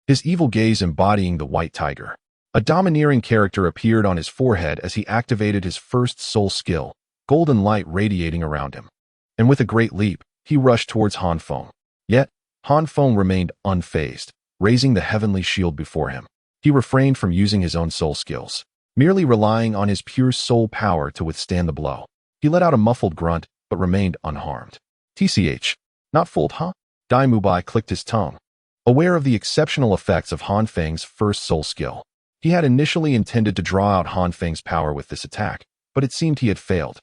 his evil gaze embodying the white tiger. A domineering character appeared on his forehead as he activated his first soul skill, golden light radiating around him. And with a great leap, he rushed towards Han Feng. Yet, Han Feng remained unfazed, raising the heavenly shield before him. He refrained from using his own soul skills, merely relying on his pure soul power to withstand the blow. He let out a muffled grunt, but remained unharmed. "TCH, not fooled, huh?" Dai Mubai clicked his tongue, aware of the exceptional effects of Han Feng's first soul skill. He had initially intended to draw out Han Feng's power with this attack, but it seemed he had failed.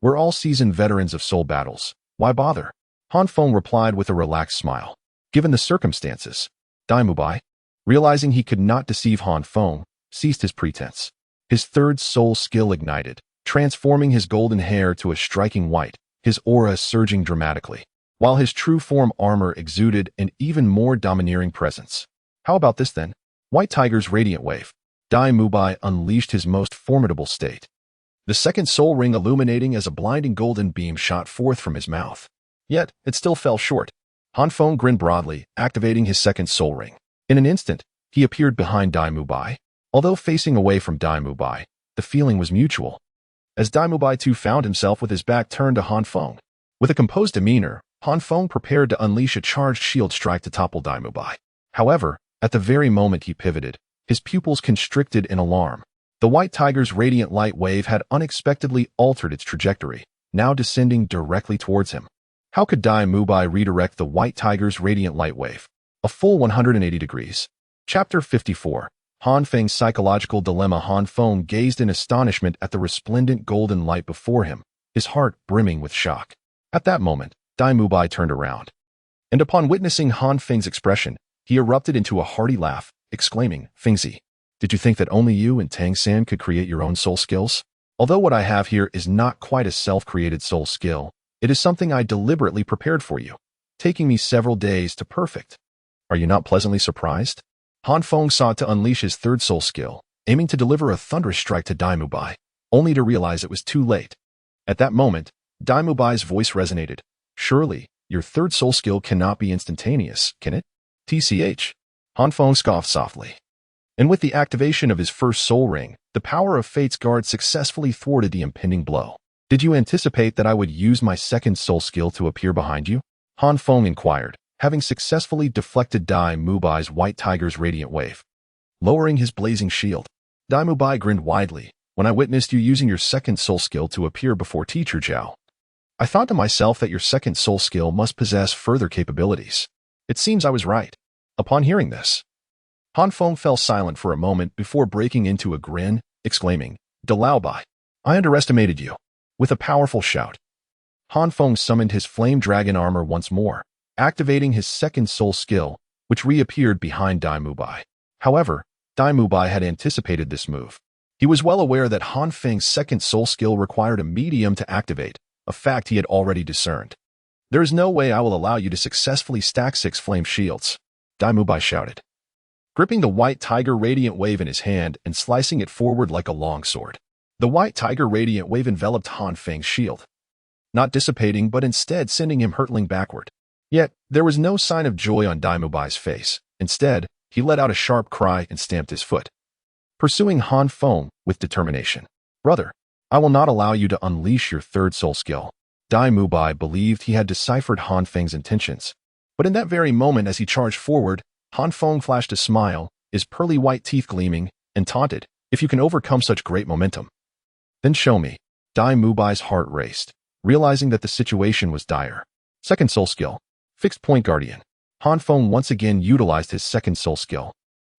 We're all seasoned veterans of soul battles. Why bother?" Han Feng replied with a relaxed smile. Given the circumstances, Dai Mubai, realizing he could not deceive Han Feng, ceased his pretense. His third soul skill ignited, transforming his golden hair to a striking white, his aura surging dramatically, while his true form armor exuded an even more domineering presence. "How about this then? White Tiger's Radiant Wave." Dai Mubai unleashed his most formidable state, the second soul ring illuminating as a blinding golden beam shot forth from his mouth. Yet, it still fell short. Han Feng grinned broadly, activating his second soul ring. In an instant, he appeared behind Dai Mubai. Although facing away from Dai Mubai, the feeling was mutual, as Dai Mubai too found himself with his back turned to Han Feng. With a composed demeanor, Han Feng prepared to unleash a charged shield strike to topple Dai Mubai. However, at the very moment he pivoted, his pupils constricted in alarm. The White Tiger's radiant light wave had unexpectedly altered its trajectory, now descending directly towards him. How could Dai Mubai redirect the White Tiger's radiant light wave? A full 180 degrees. Chapter 54. Han Feng's Psychological Dilemma. Han Feng gazed in astonishment at the resplendent golden light before him, his heart brimming with shock. At that moment, Dai Mubai turned around, and upon witnessing Han Feng's expression, he erupted into a hearty laugh, exclaiming, "Fengzi, did you think that only you and Tang San could create your own soul skills? Although what I have here is not quite a self-created soul skill, it is something I deliberately prepared for you, taking me several days to perfect. Are you not pleasantly surprised?" Han Feng sought to unleash his third soul skill, aiming to deliver a thunderous strike to Dai Mubai, only to realize it was too late. At that moment, Dai Mubai's voice resonated. "Surely, your third soul skill cannot be instantaneous, can it?" "TCH. Han Feng scoffed softly. And with the activation of his first soul ring, the power of Fate's guard successfully thwarted the impending blow. "Did you anticipate that I would use my second soul skill to appear behind you?" Han Feng inquired, having successfully deflected Dai Mubai's White Tiger's radiant wave, lowering his blazing shield. Dai Mubai grinned widely. "When I witnessed you using your second soul skill to appear before Teacher Zhao, I thought to myself that your second soul skill must possess further capabilities. It seems I was right." Upon hearing this, Han Feng fell silent for a moment before breaking into a grin, exclaiming, "Douluo Bai, I underestimated you." With a powerful shout, Han Feng summoned his flame dragon armor once more, activating his second soul skill, which reappeared behind Dai Mubai. However, Dai Mubai had anticipated this move. He was well aware that Han Feng's second soul skill required a medium to activate, a fact he had already discerned. "There is no way I will allow you to successfully stack 6 flame shields," Dai Mubai shouted, gripping the white tiger radiant wave in his hand and slicing it forward like a long sword. The white tiger radiant wave enveloped Han Feng's shield, not dissipating but instead sending him hurtling backward. Yet, there was no sign of joy on Dai Mubai's face. Instead, he let out a sharp cry and stamped his foot, pursuing Han Feng with determination. "Brother, I will not allow you to unleash your third soul skill." Dai Mubai believed he had deciphered Han Feng's intentions. But in that very moment as he charged forward, Han Feng flashed a smile, his pearly white teeth gleaming, and taunted, "If you can overcome such great momentum, then show me." Dai Mubai's heart raced, realizing that the situation was dire. Second soul skill. Fixed point guardian. Han Feng once again utilized his second soul skill,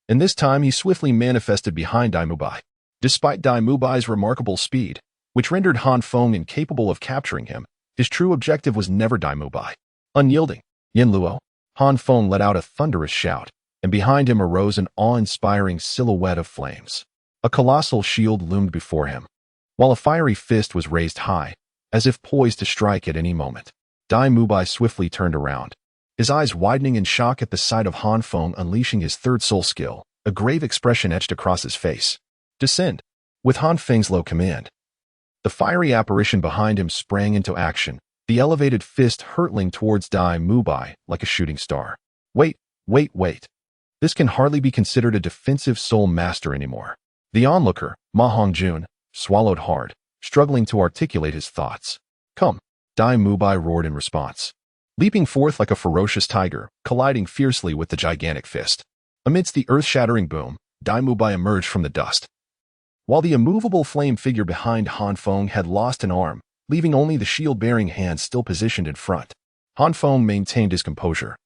and this time he swiftly manifested behind Dai Mubai. Despite Dai Mubai's remarkable speed, which rendered Han Feng incapable of capturing him, his true objective was never Dai Mubai. Unyielding, Yin Luo. Han Feng let out a thunderous shout, and behind him arose an awe-inspiring silhouette of flames. A colossal shield loomed before him, while a fiery fist was raised high, as if poised to strike at any moment. Dai Mubai swiftly turned around, his eyes widening in shock at the sight of Han Feng unleashing his third soul skill. A grave expression etched across his face. "Descend," with Han Feng's low command. The fiery apparition behind him sprang into action, the elevated fist hurtling towards Dai Mubai like a shooting star. Wait. This can hardly be considered a defensive soul master anymore." The onlooker, Ma Hongjun, swallowed hard, struggling to articulate his thoughts. "Come," Dai Mubai roared in response, leaping forth like a ferocious tiger, colliding fiercely with the gigantic fist. Amidst the earth-shattering boom, Dai Mubai emerged from the dust. While the immovable flame figure behind Han Feng had lost an arm, leaving only the shield-bearing hand still positioned in front, Han Feng maintained his composure,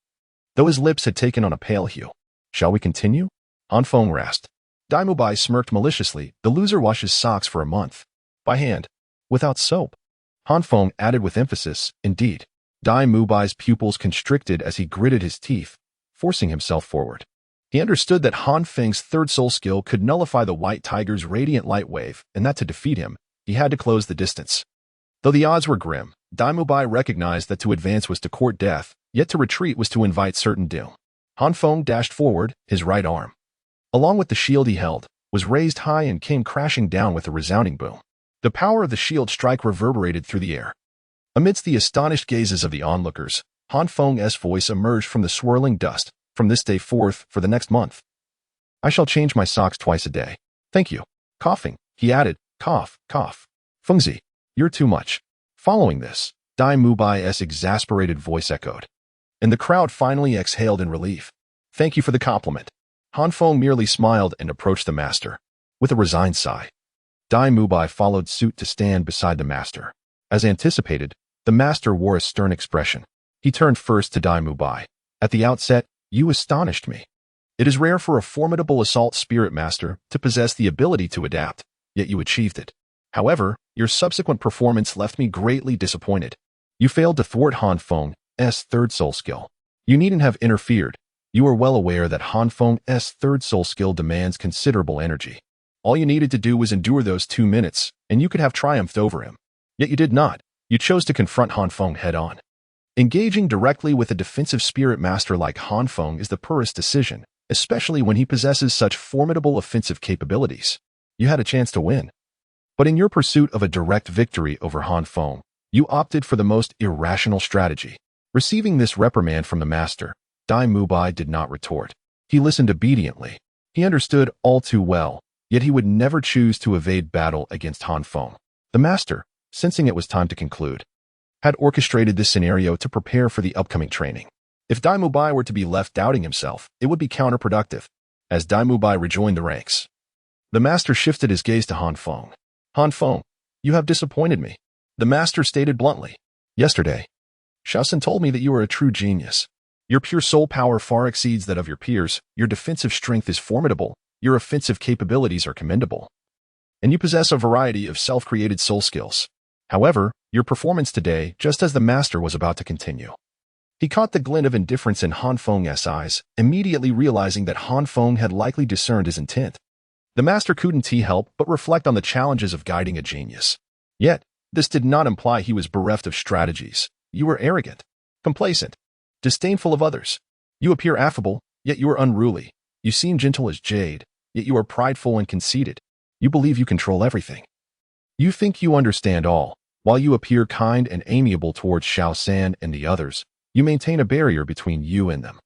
though his lips had taken on a pale hue. "Shall we continue?" Han Feng rasped. Dai Mubai smirked maliciously. "The loser washes socks for a month. By hand. Without soap." Han Feng added with emphasis, "Indeed." Dai Mubai's pupils constricted as he gritted his teeth, forcing himself forward. He understood that Han Feng's third soul skill could nullify the white tiger's radiant light wave, and that to defeat him, he had to close the distance. Though the odds were grim, Dai Mubai recognized that to advance was to court death, yet to retreat was to invite certain doom. Han Feng dashed forward, his right arm, along with the shield he held, was raised high and came crashing down with a resounding boom. The power of the shield strike reverberated through the air. Amidst the astonished gazes of the onlookers, Han Feng's voice emerged from the swirling dust. "From this day forth, for the next month, I shall change my socks twice a day. Thank you." Coughing, he added, "Cough. Fengzi, you're too much." Following this, Dai Mubai's exasperated voice echoed, and the crowd finally exhaled in relief. "Thank you for the compliment." Han Feng merely smiled and approached the master, with a resigned sigh. Dai Mubai followed suit to stand beside the master. As anticipated, the master wore a stern expression. He turned first to Dai Mubai. "At the outset, you astonished me. It is rare for a formidable assault spirit master to possess the ability to adapt, yet you achieved it. However, your subsequent performance left me greatly disappointed. You failed to thwart Han Feng's third soul skill. You needn't have interfered. You are well aware that Han Feng's third soul skill demands considerable energy. All you needed to do was endure those 2 minutes, and you could have triumphed over him. Yet you did not. You chose to confront Han Feng head-on. Engaging directly with a defensive spirit master like Han Feng is the poorest decision, especially when he possesses such formidable offensive capabilities. You had a chance to win. But in your pursuit of a direct victory over Han Feng, you opted for the most irrational strategy. Receiving this reprimand from the master, Dai Mubai did not retort. He listened obediently. He understood all too well, yet he would never choose to evade battle against Han Feng. The master, sensing it was time to conclude, had orchestrated this scenario to prepare for the upcoming training. If Dai Mubai were to be left doubting himself, it would be counterproductive. As Dai Mubai rejoined the ranks, the master shifted his gaze to Han Feng. "Han Feng, you have disappointed me," the master stated bluntly. "Yesterday, Shaoxin told me that you are a true genius. Your pure soul power far exceeds that of your peers, your defensive strength is formidable, your offensive capabilities are commendable, and you possess a variety of self-created soul skills. However, your performance today, just as the master was about to continue, He caught the glint of indifference in Han Feng's eyes, immediately realizing that Han Feng had likely discerned his intent. The master couldn't help but reflect on the challenges of guiding a genius. Yet, this did not imply he was bereft of strategies. You were arrogant, complacent, disdainful of others. You appear affable, yet you are unruly. You seem gentle as jade, yet you are prideful and conceited. You believe you control everything. You think you understand all. While you appear kind and amiable towards Xiao San and the others, you maintain a barrier between you and them.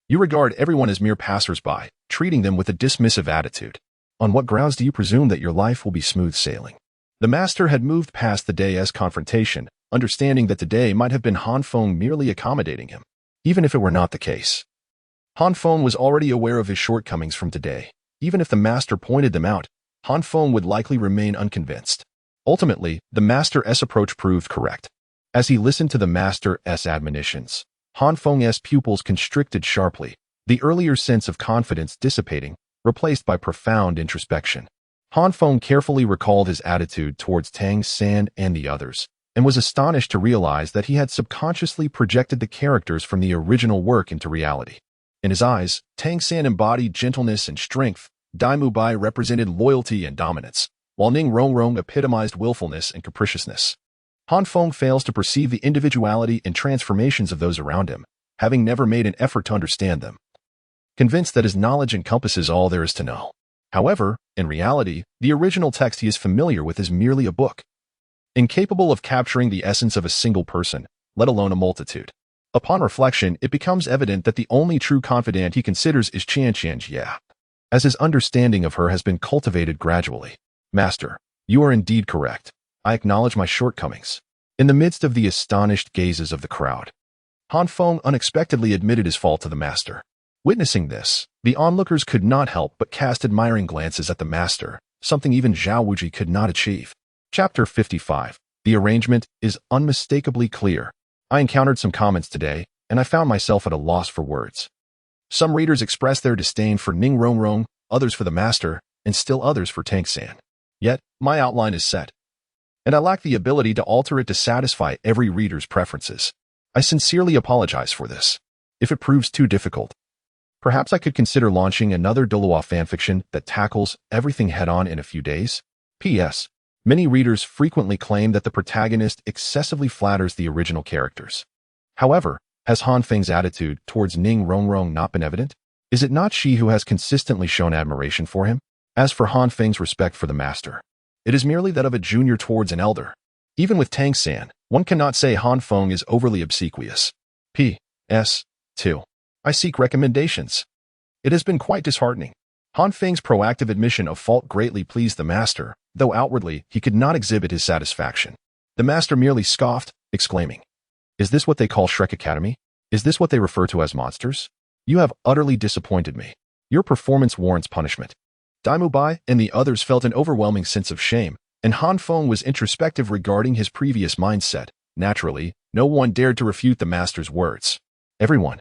You regard everyone as mere passers-by, treating them with a dismissive attitude. On what grounds do you presume that your life will be smooth sailing? The master had moved past the day's confrontation, understanding that today might have been Han Feng merely accommodating him, even if it were not the case. Han Feng was already aware of his shortcomings from today. Even if the master pointed them out, Han Feng would likely remain unconvinced. Ultimately, the master's approach proved correct. As he listened to the master's admonitions, Han Feng's pupils constricted sharply, the earlier sense of confidence dissipating, replaced by profound introspection. Han Feng carefully recalled his attitude towards Tang San and the others, and was astonished to realize that he had subconsciously projected the characters from the original work into reality. In his eyes, Tang San embodied gentleness and strength, Dai Mubai represented loyalty and dominance, while Ning Rongrong epitomized willfulness and capriciousness. Han Feng fails to perceive the individuality and transformations of those around him, having never made an effort to understand them. Convinced that his knowledge encompasses all there is to know. However, in reality, the original text he is familiar with is merely a book, incapable of capturing the essence of a single person, let alone a multitude. Upon reflection, it becomes evident that the only true confidant he considers is Chian, as his understanding of her has been cultivated gradually. Master, you are indeed correct. I acknowledge my shortcomings. In the midst of the astonished gazes of the crowd, Han Feng unexpectedly admitted his fault to the master. Witnessing this, the onlookers could not help but cast admiring glances at the master, something even Zhao Wuji could not achieve. Chapter 55. The arrangement is unmistakably clear. I encountered some comments today, and I found myself at a loss for words. Some readers expressed their disdain for Ning Rongrong, others for the master, and still others for Tang San. Yet, my outline is set, and I lack the ability to alter it to satisfy every reader's preferences. I sincerely apologize for this. If it proves too difficult, perhaps I could consider launching another Douluo fanfiction that tackles everything head-on in a few days. P.S. Many readers frequently claim that the protagonist excessively flatters the original characters. However, has Han Feng's attitude towards Ning Rongrong not been evident? Is it not she who has consistently shown admiration for him? As for Han Feng's respect for the master, it is merely that of a junior towards an elder. Even with Tang San, one cannot say Han Feng is overly obsequious. P.S. 2. I seek recommendations. It has been quite disheartening. Han Feng's proactive admission of fault greatly pleased the master, though outwardly he could not exhibit his satisfaction. The master merely scoffed, exclaiming, "Is this what they call Shrek Academy? Is this what they refer to as monsters? You have utterly disappointed me. Your performance warrants punishment." Dai Mubai and the others felt an overwhelming sense of shame, and Han Feng was introspective regarding his previous mindset. Naturally, no one dared to refute the master's words. "Everyone,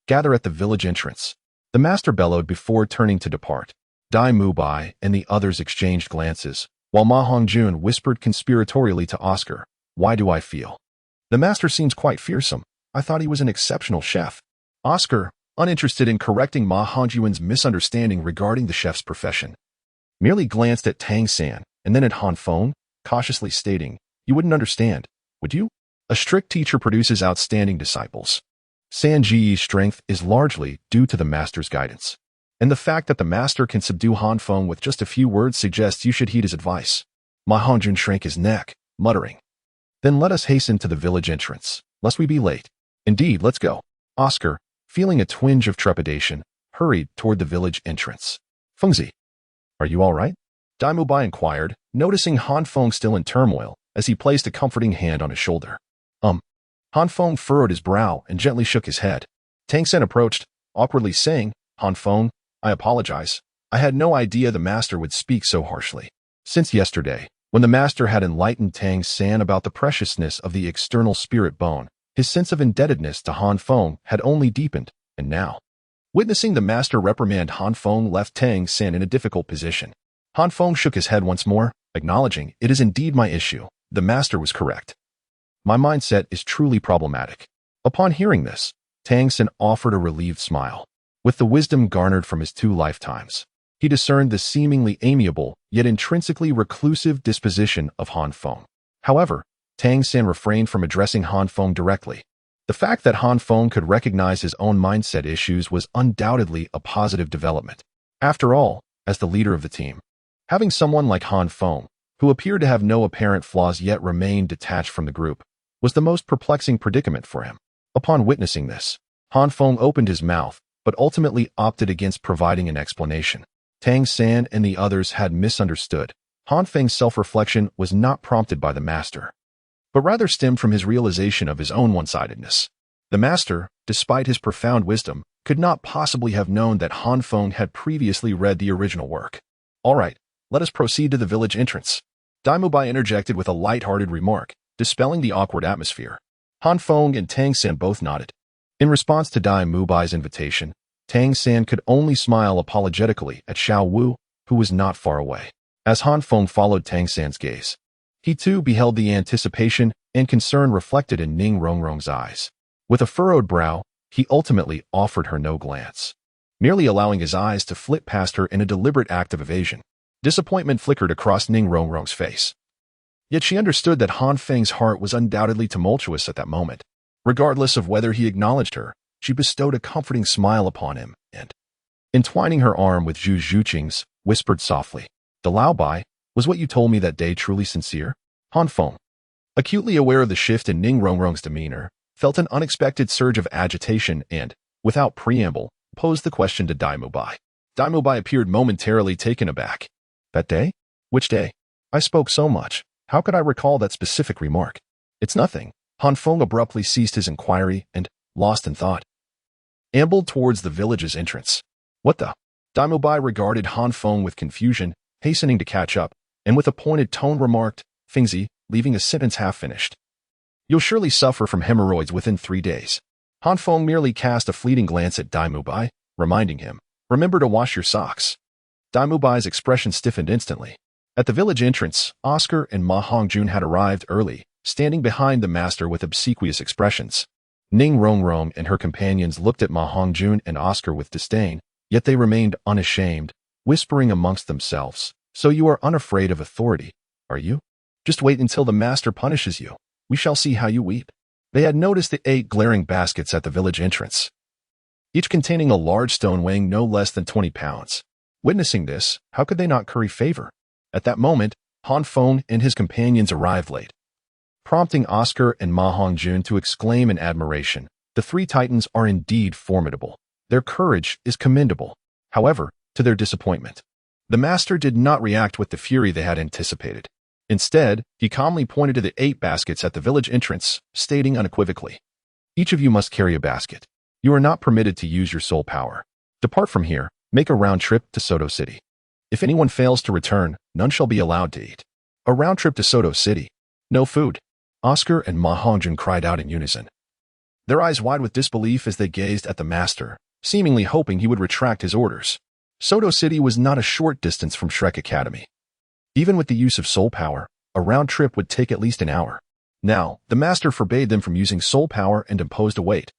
gather at the village entrance," the master bellowed before turning to depart. Dai Mubai and the others exchanged glances, while Ma Hongjun whispered conspiratorially to Oscar, "Why do I feel? The master seems quite fearsome. I thought he was an exceptional chef." Oscar, uninterested in correcting Ma Hongjun's misunderstanding regarding the chef's profession, merely glanced at Tang San and then at Han Feng, cautiously stating, "You wouldn't understand, would you? A strict teacher produces outstanding disciples. San Ji's strength is largely due to the master's guidance, and the fact that the master can subdue Han Feng with just a few words suggests you should heed his advice." Ma Hongjun shrank his neck, muttering, "Then let us hasten to the village entrance, lest we be late." "Indeed, let's go." Oscar, feeling a twinge of trepidation, hurried toward the village entrance. "Fengzi, are you all right?" Dai Mubai inquired, noticing Han Feng still in turmoil, as he placed a comforting hand on his shoulder. Han Feng furrowed his brow and gently shook his head. Tang San approached, awkwardly saying, "Han Feng, I apologize. I had no idea the master would speak so harshly. Since yesterday, when the master had enlightened Tang San about the preciousness of the external spirit bone, his sense of indebtedness to Han Feng had only deepened, and now, witnessing the master reprimand Han Feng left Tang San in a difficult position. Han Feng shook his head once more, acknowledging, "It is indeed my issue. The master was correct. My mindset is truly problematic." Upon hearing this, Tangan offered a relieved smile. With the wisdom garnered from his 2 lifetimes, he discerned the seemingly amiable, yet intrinsically reclusive disposition of Han Feng. However, Tangan refrained from addressing Han Feng directly. The fact that Han Feng could recognize his own mindset issues was undoubtedly a positive development. After all, as the leader of the team, having someone like Han Feng, who appeared to have no apparent flaws yet remained detached from the group, was the most perplexing predicament for him. Upon witnessing this, Han Feng opened his mouth, but ultimately opted against providing an explanation. Tangan and the others had misunderstood. Han Feng's self-reflection was not prompted by the master, but rather stemmed from his realization of his own one-sidedness. The master, despite his profound wisdom, could not possibly have known that Han Feng had previously read the original work. All right, let us proceed to the village entrance. Daimubai interjected with a light-hearted remark, dispelling the awkward atmosphere. Han Feng and Tangan both nodded. In response to Daimubai's invitation, Tangan could only smile apologetically at Xiao Wu, who was not far away. As Han Feng followed Tangan's gaze, he too beheld the anticipation and concern reflected in Ning Rongrong's eyes. With a furrowed brow, he ultimately offered her no glance, merely allowing his eyes to flit past her in a deliberate act of evasion. Disappointment flickered across Ning Rongrong's face. Yet she understood that Han Feng's heart was undoubtedly tumultuous at that moment. Regardless of whether he acknowledged her, she bestowed a comforting smile upon him and, entwining her arm with Zhu Zhuqing's, whispered softly, "The Lao Bai, was what you told me that day truly sincere?" Han Feng, acutely aware of the shift in Ning Rongrong's demeanor, felt an unexpected surge of agitation and, without preamble, posed the question to Daimubai. Daimubai appeared momentarily taken aback. "That day? Which day? I spoke so much. How could I recall that specific remark?" "It's nothing." Han Feng abruptly ceased his inquiry and, lost in thought, ambled towards the village's entrance. "What the?" Daimubai regarded Han Feng with confusion, hastening to catch up, and with a pointed tone remarked, "Fengzi," leaving a sentence half-finished. "You'll surely suffer from hemorrhoids within 3 days." Han Feng merely cast a fleeting glance at Daimubai, reminding him, "Remember to wash your socks." Daimubai's expression stiffened instantly. At the village entrance, Oscar and Ma Hongjun had arrived early, standing behind the master with obsequious expressions. Ning Rongrong and her companions looked at Ma Hongjun and Oscar with disdain, yet they remained unashamed, whispering amongst themselves, "So you are unafraid of authority, are you? Just wait until the master punishes you. We shall see how you weep." They had noticed the 8 glaring baskets at the village entrance, each containing a large stone weighing no less than 20 pounds. Witnessing this, how could they not curry favor? At that moment, Han Feng and his companions arrived late, prompting Oscar and Ma Hongjun to exclaim in admiration, "The 3 Titans are indeed formidable. Their courage is commendable." However, to their disappointment, the master did not react with the fury they had anticipated. Instead, he calmly pointed to the 8 baskets at the village entrance, stating unequivocally, "Each of you must carry a basket. You are not permitted to use your soul power. Depart from here, make a round trip to Soto City. If anyone fails to return, none shall be allowed to eat." A round trip to Soto City. No food. Oscar and Ma Hongjun cried out in unison, their eyes wide with disbelief as they gazed at the master, seemingly hoping he would retract his orders. Soto City was not a short distance from Shrek Academy. Even with the use of soul power, a round trip would take at least an hour. Now, the master forbade them from using soul power and imposed a wait,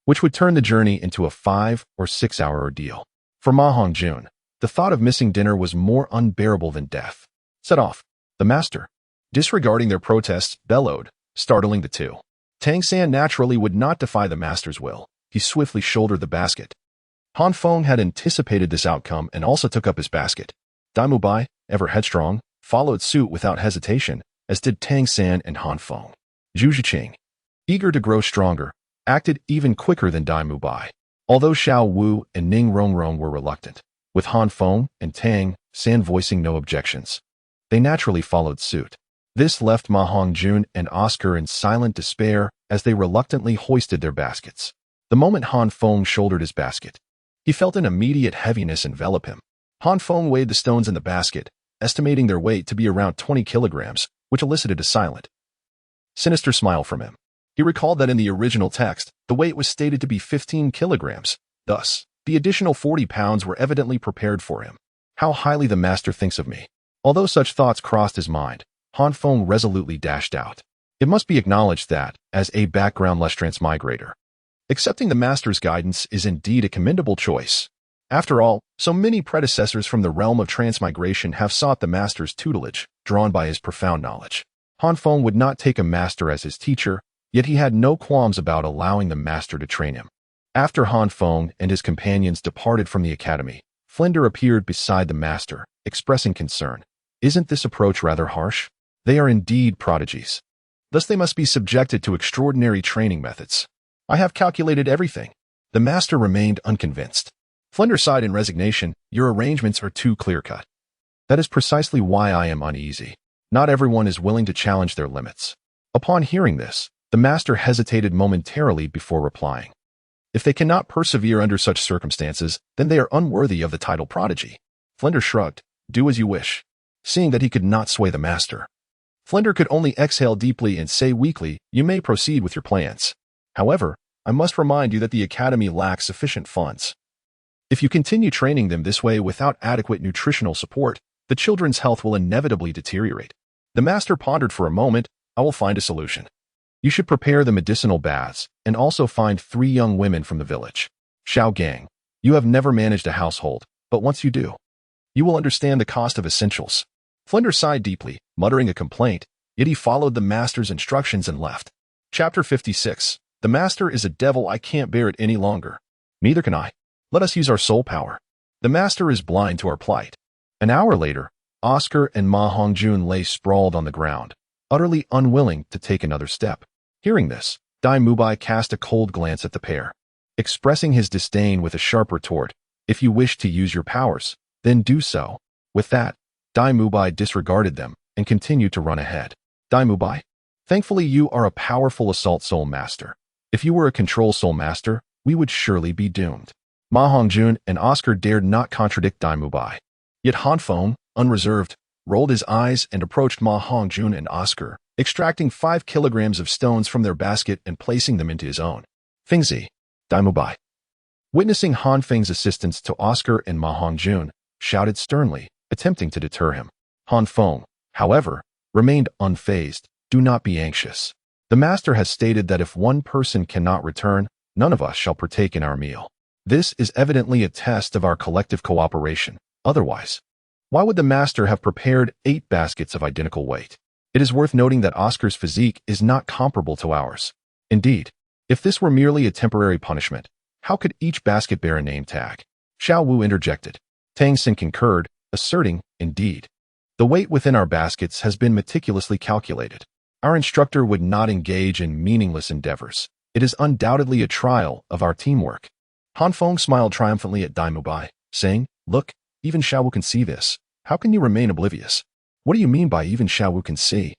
which would turn the journey into a 5 or 6 hour ordeal. For Ma Hongjun, the thought of missing dinner was more unbearable than death. "Set off." The master, disregarding their protests, bellowed, startling the 2. Tangan naturally would not defy the master's will. He swiftly shouldered the basket. Han Feng had anticipated this outcome and also took up his basket. Daimubai, ever headstrong, followed suit without hesitation, as did Tangan and Han Feng. Zhu Zhuqing, eager to grow stronger, acted even quicker than Daimubai, although Xiao Wu and Ning Rongrong were reluctant. With Han Feng and Tangan voicing no objections, they naturally followed suit. This left Ma Hongjun and Oscar in silent despair as they reluctantly hoisted their baskets. The moment Han Feng shouldered his basket, he felt an immediate heaviness envelop him. Han Feng weighed the stones in the basket, estimating their weight to be around 20 kilograms, which elicited a silent, sinister smile from him. He recalled that in the original text, the weight was stated to be 15 kilograms. Thus, the additional 40 pounds were evidently prepared for him. How highly the master thinks of me. Although such thoughts crossed his mind, Han Feng resolutely dashed out. It must be acknowledged that, as a backgroundless transmigrator, accepting the master's guidance is indeed a commendable choice. After all, so many predecessors from the realm of transmigration have sought the master's tutelage, drawn by his profound knowledge. Han Feng would not take a master as his teacher, yet he had no qualms about allowing the master to train him. After Han Feng and his companions departed from the academy, Flinder appeared beside the master, expressing concern. Isn't this approach rather harsh? They are indeed prodigies. Thus they must be subjected to extraordinary training methods. I have calculated everything. The master remained unconvinced. Flinder sighed in resignation. Your arrangements are too clear-cut. That is precisely why I am uneasy. Not everyone is willing to challenge their limits. Upon hearing this, the master hesitated momentarily before replying. If they cannot persevere under such circumstances, then they are unworthy of the title prodigy. Flinder shrugged. Do as you wish. Seeing that he could not sway the master, Flinder could only exhale deeply and say weakly, you may proceed with your plans. However, I must remind you that the academy lacks sufficient funds. If you continue training them this way without adequate nutritional support, the children's health will inevitably deteriorate. The master pondered for a moment. I will find a solution. You should prepare the medicinal baths and also find 3 young women from the village. Xiao Gang, you have never managed a household, but once you do, you will understand the cost of essentials. Flinder sighed deeply, muttering a complaint, yet he followed the master's instructions and left. Chapter 56. The master is a devil. I can't bear it any longer. Neither can I. Let us use our soul power. The master is blind to our plight. An hour later, Oscar and Ma Hongjun lay sprawled on the ground, utterly unwilling to take another step. Hearing this, Dai Mubai cast a cold glance at the pair, expressing his disdain with a sharp retort. If you wish to use your powers, then do so. With that, Dai Mubai disregarded them and continued to run ahead. Dai Mubai, thankfully you are a powerful assault soul master. If you were a control soul master, we would surely be doomed. Ma Hongjun and Oscar dared not contradict Dai Mubai. Yet Han Feng, unreserved, rolled his eyes and approached Ma Hongjun and Oscar, extracting 5 kilograms of stones from their basket and placing them into his own. Fengzi, Dai Mubai. Witnessing Han Feng's assistance to Oscar and Ma Hongjun, shouted sternly, attempting to deter him. Han Feng, however, remained unfazed. Do not be anxious. The master has stated that if one person cannot return, none of us shall partake in our meal. This is evidently a test of our collective cooperation. Otherwise, why would the master have prepared 8 baskets of identical weight? It is worth noting that Oscar's physique is not comparable to ours. Indeed, if this were merely a temporary punishment, how could each basket bear a name tag? Xiao Wu interjected. Tang Xin concurred, asserting, indeed, the weight within our baskets has been meticulously calculated. Our instructor would not engage in meaningless endeavors. It is undoubtedly a trial of our teamwork. Han Feng smiled triumphantly at Dai Mubai, saying, look, even Xiao Wu can see this. How can you remain oblivious? What do you mean by even Xiao Wu can see?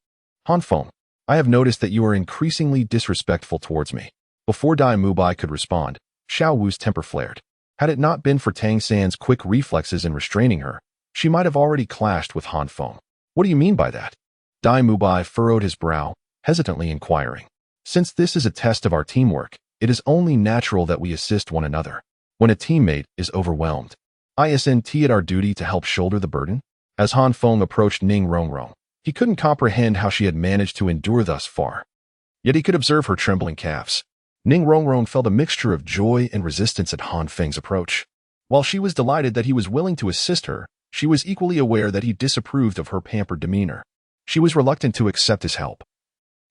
Han Feng, I have noticed that you are increasingly disrespectful towards me. Before Dai Mubai could respond, Xiao Wu's temper flared. Had it not been for Tang San's quick reflexes in restraining her, she might have already clashed with Han Feng. What do you mean by that? Dai Mubai furrowed his brow, hesitantly inquiring. Since this is a test of our teamwork, it is only natural that we assist one another. When a teammate is overwhelmed, isn't it our duty to help shoulder the burden? As Han Feng approached Ning Rongrong, he couldn't comprehend how she had managed to endure thus far. Yet he could observe her trembling calves. Ning Rongrong felt a mixture of joy and resistance at Han Feng's approach. While she was delighted that he was willing to assist her, she was equally aware that he disapproved of her pampered demeanor. She was reluctant to accept his help,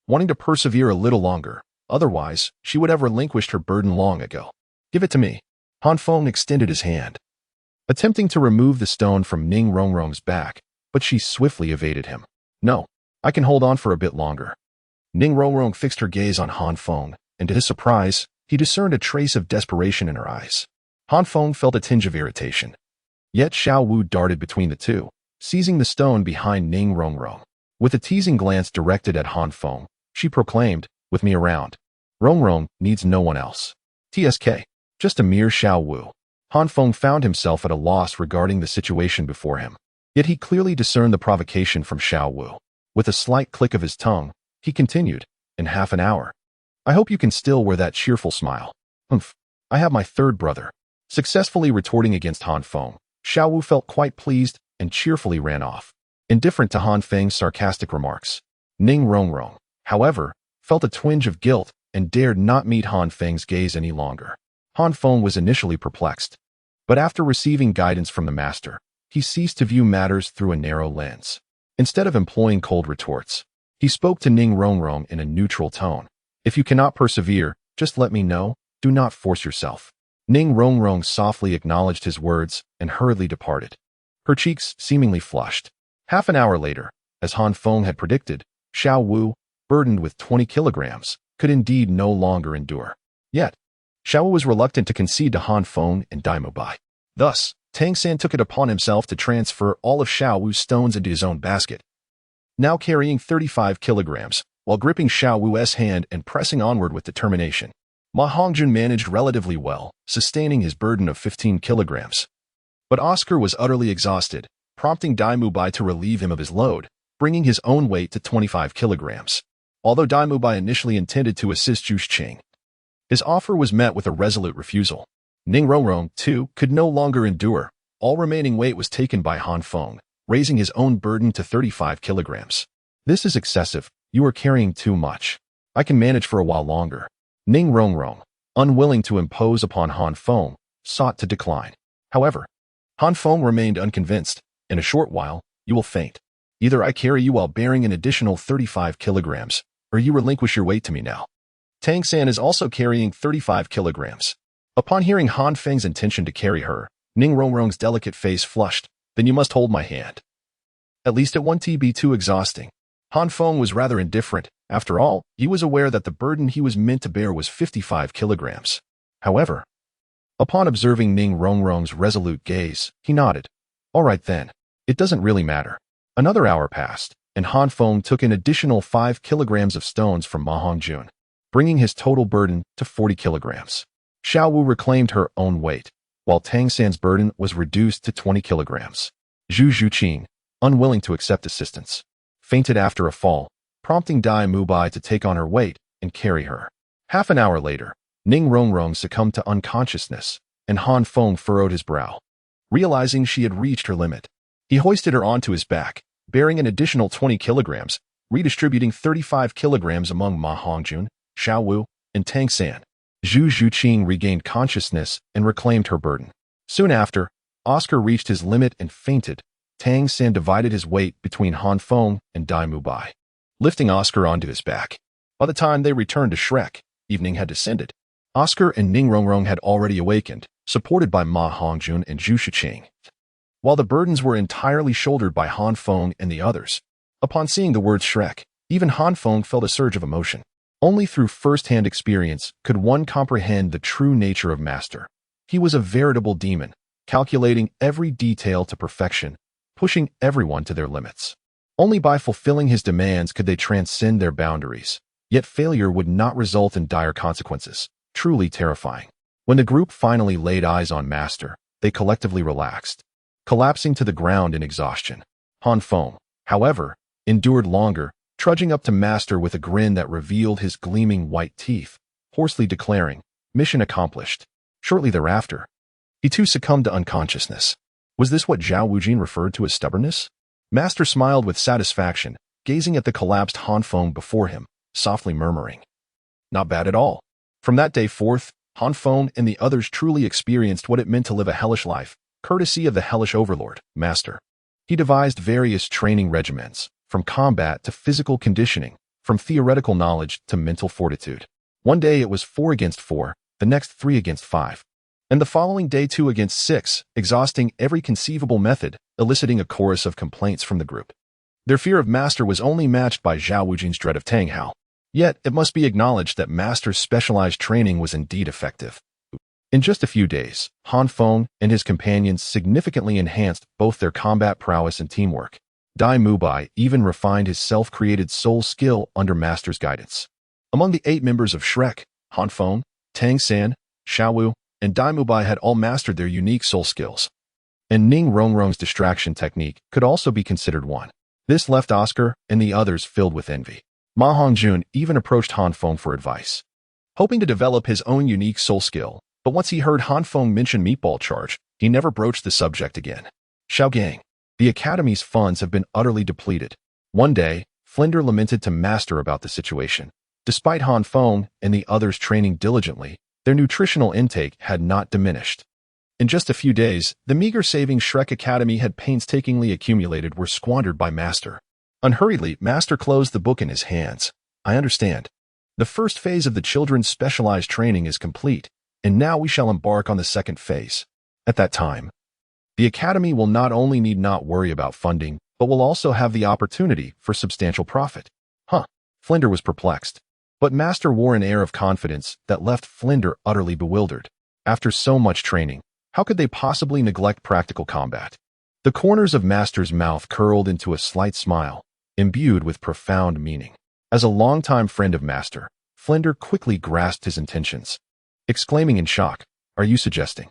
wanting to persevere a little longer. Otherwise, she would have relinquished her burden long ago. Give it to me. Han Feng extended his hand, attempting to remove the stone from Ning Rongrong's back, but she swiftly evaded him. No, I can hold on for a bit longer. Ning Rongrong fixed her gaze on Han Feng, and to his surprise, he discerned a trace of desperation in her eyes. Han Feng felt a tinge of irritation. Yet Xiao Wu darted between the two, seizing the stone behind Ning Rongrong. With a teasing glance directed at Han Feng, she proclaimed, with me around, Rongrong needs no one else. TSK, just a mere Xiao Wu. Han Feng found himself at a loss regarding the situation before him. Yet he clearly discerned the provocation from Xiao Wu. With a slight click of his tongue, he continued, in half an hour. I hope you can still wear that cheerful smile. Humph, I have my third brother. Successfully retorting against Han Feng, Xiao Wu felt quite pleased and cheerfully ran off. Indifferent to Han Feng's sarcastic remarks, Ning Rongrong, however, felt a twinge of guilt and dared not meet Han Feng's gaze any longer. Han Feng was initially perplexed, but after receiving guidance from the master, he ceased to view matters through a narrow lens. Instead of employing cold retorts, he spoke to Ning Rongrong in a neutral tone. If you cannot persevere, just let me know. Do not force yourself. Ning Rongrong softly acknowledged his words and hurriedly departed. Her cheeks seemingly flushed. Half an hour later, as Han Feng had predicted, Xiao Wu, burdened with 20 kilograms, could indeed no longer endure. Yet, Xiao Wu was reluctant to concede to Han Feng and Daimu Bai. Thus, Tangan took it upon himself to transfer all of Xiao Wu's stones into his own basket, now carrying 35 kilograms, while gripping Xiao Wu's hand and pressing onward with determination. Ma Hongjun managed relatively well, sustaining his burden of 15 kilograms. But Oscar was utterly exhausted, prompting Daimu Bai to relieve him of his load, bringing his own weight to 25 kilograms. Although Daimu Bai initially intended to assist Zhu Xing, his offer was met with a resolute refusal. Ning Rongrong, too, could no longer endure. All remaining weight was taken by Han Feng, raising his own burden to 35 kilograms. This is excessive. You are carrying too much. I can manage for a while longer. Ning Rongrong, unwilling to impose upon Han Feng, sought to decline. However, Han Feng remained unconvinced. In a short while, you will faint. Either I carry you while bearing an additional 35 kilograms, or you relinquish your weight to me now. Tangan is also carrying 35 kilograms. Upon hearing Han Feng's intention to carry her, Ning Rongrong's delicate face flushed. Then you must hold my hand. At least it won't be too exhausting. Han Feng was rather indifferent. After all, he was aware that the burden he was meant to bear was 55 kilograms. However, upon observing Ning Rongrong's resolute gaze, he nodded. All right then. It doesn't really matter. Another hour passed, and Han Feng took an additional 5 kilograms of stones from Ma Hongjun, bringing his total burden to 40 kilograms. Xiao Wu reclaimed her own weight, while Tangan's burden was reduced to 20 kilograms. Zhu Xuqing, unwilling to accept assistance, fainted after a fall, prompting Daimu Bai to take on her weight and carry her. Half an hour later, Ning Rongrong succumbed to unconsciousness, and Han Feng furrowed his brow. Realizing she had reached her limit, he hoisted her onto his back, bearing an additional 20 kilograms, redistributing 35 kilograms among Ma Hongjun, Xiao Wu, and Tangan. Zhu Xuqing regained consciousness and reclaimed her burden. Soon after, Oscar reached his limit and fainted. Tangan divided his weight between Han Feng and Daimu Bai, lifting Oscar onto his back. By the time they returned to Shrek, evening had descended. Oscar and Ning Rongrong had already awakened, supported by Ma Hongjun and Zhu Xuqing, while the burdens were entirely shouldered by Han Feng and the others. Upon seeing the word Shrek, even Han Feng felt a surge of emotion. Only through first-hand experience could one comprehend the true nature of Master. He was a veritable demon, calculating every detail to perfection, pushing everyone to their limits. Only by fulfilling his demands could they transcend their boundaries. Yet failure would not result in dire consequences, truly terrifying. When the group finally laid eyes on Master, they collectively relaxed, collapsing to the ground in exhaustion. Han Feng, however, endured longer, trudging up to Master with a grin that revealed his gleaming white teeth, hoarsely declaring, "Mission accomplished." Shortly thereafter, he too succumbed to unconsciousness. Was this what Zhao Wujin referred to as stubbornness? Master smiled with satisfaction, gazing at the collapsed Han Feng before him, softly murmuring, "Not bad at all." From that day forth, Han Feng and the others truly experienced what it meant to live a hellish life, courtesy of the hellish overlord, Master. He devised various training regimens, from combat to physical conditioning, from theoretical knowledge to mental fortitude. One day it was 4 against 4, the next 3 against 5, and the following day 2 against 6, exhausting every conceivable method, eliciting a chorus of complaints from the group. Their fear of Master was only matched by Zhao Wujin's dread of Tang Hao. Yet it must be acknowledged that Master's specialized training was indeed effective. In just a few days, Han Feng and his companions significantly enhanced both their combat prowess and teamwork. Daimu Bai even refined his self-created soul skill under Master's guidance. Among the 8 members of Shrek, Han Feng, Tangan, Xiao Wu, and Daimu Bai had all mastered their unique soul skills. And Ning Rongrong's distraction technique could also be considered one. This left Oscar and the others filled with envy. Ma Hongjun even approached Han Feng for advice, hoping to develop his own unique soul skill, but once he heard Han Feng mention meatball charge, he never broached the subject again. Xiao Gang. The Academy's funds have been utterly depleted. One day, Flinder lamented to Master about the situation. Despite Han Feng and the others training diligently, their nutritional intake had not diminished. In just a few days, the meager savings Shrek Academy had painstakingly accumulated were squandered by Master. Unhurriedly, Master closed the book in his hands. I understand. The first phase of the children's specialized training is complete, and now we shall embark on the second phase. At that time, the Academy will not only need not worry about funding, but will also have the opportunity for substantial profit. Flinder was perplexed. But Master wore an air of confidence that left Flinder utterly bewildered. After so much training, how could they possibly neglect practical combat? The corners of Master's mouth curled into a slight smile, imbued with profound meaning. As a longtime friend of Master, Flinder quickly grasped his intentions. Exclaiming in shock, "Are you suggesting?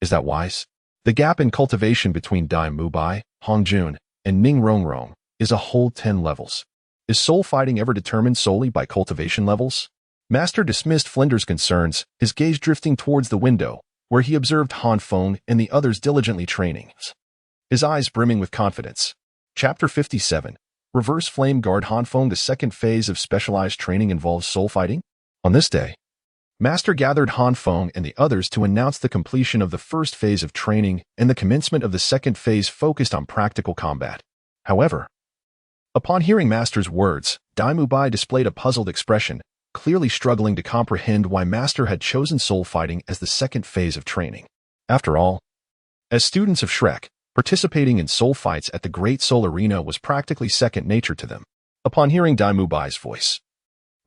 Is that wise? The gap in cultivation between Dai Mubai, Hongjun, and Ning Rongrong is a whole 10 levels. Is soul fighting ever determined solely by cultivation levels?" Master dismissed Flinder's concerns, his gaze drifting towards the window, where he observed Han Feng and the others diligently training, his eyes brimming with confidence. Chapter 57. Reverse Flame Guard. Han Feng. The second phase of specialized training involves soul fighting. On this day, Master gathered Han Feng and the others to announce the completion of the first phase of training and the commencement of the second phase focused on practical combat. However, upon hearing Master's words, Dai Mubai displayed a puzzled expression, clearly struggling to comprehend why Master had chosen soul fighting as the second phase of training. After all, as students of Shrek, participating in soul fights at the Great Soul Arena was practically second nature to them. Upon hearing Dai Mubai's voice,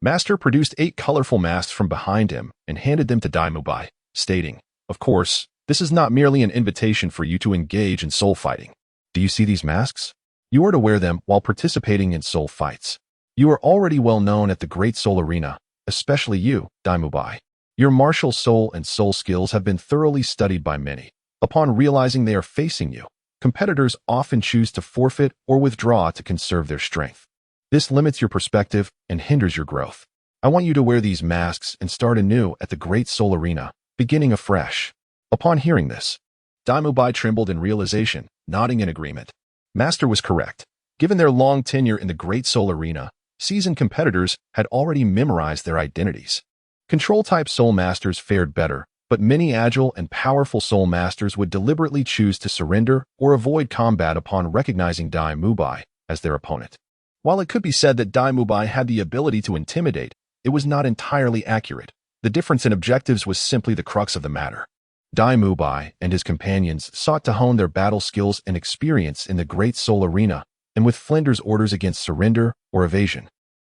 Master produced 8 colorful masks from behind him and handed them to Dai Mubai, stating, "Of course, this is not merely an invitation for you to engage in soul fighting. Do you see these masks? You are to wear them while participating in soul fights. You are already well known at the Great Soul Arena, especially you, Dai Mubai. Your martial soul and soul skills have been thoroughly studied by many. Upon realizing they are facing you, competitors often choose to forfeit or withdraw to conserve their strength. This limits your perspective and hinders your growth. I want you to wear these masks and start anew at the Great Soul Arena, beginning afresh." Upon hearing this, Dai Mubai trembled in realization, nodding in agreement. Master was correct. Given their long tenure in the Great Soul Arena, seasoned competitors had already memorized their identities. Control-type Soul Masters fared better, but many agile and powerful Soul Masters would deliberately choose to surrender or avoid combat upon recognizing Dai Mubai as their opponent. While it could be said that Dai Mubai had the ability to intimidate, it was not entirely accurate. The difference in objectives was simply the crux of the matter. Dai Mubai and his companions sought to hone their battle skills and experience in the Great Soul Arena, and with Flinder's orders against surrender or evasion,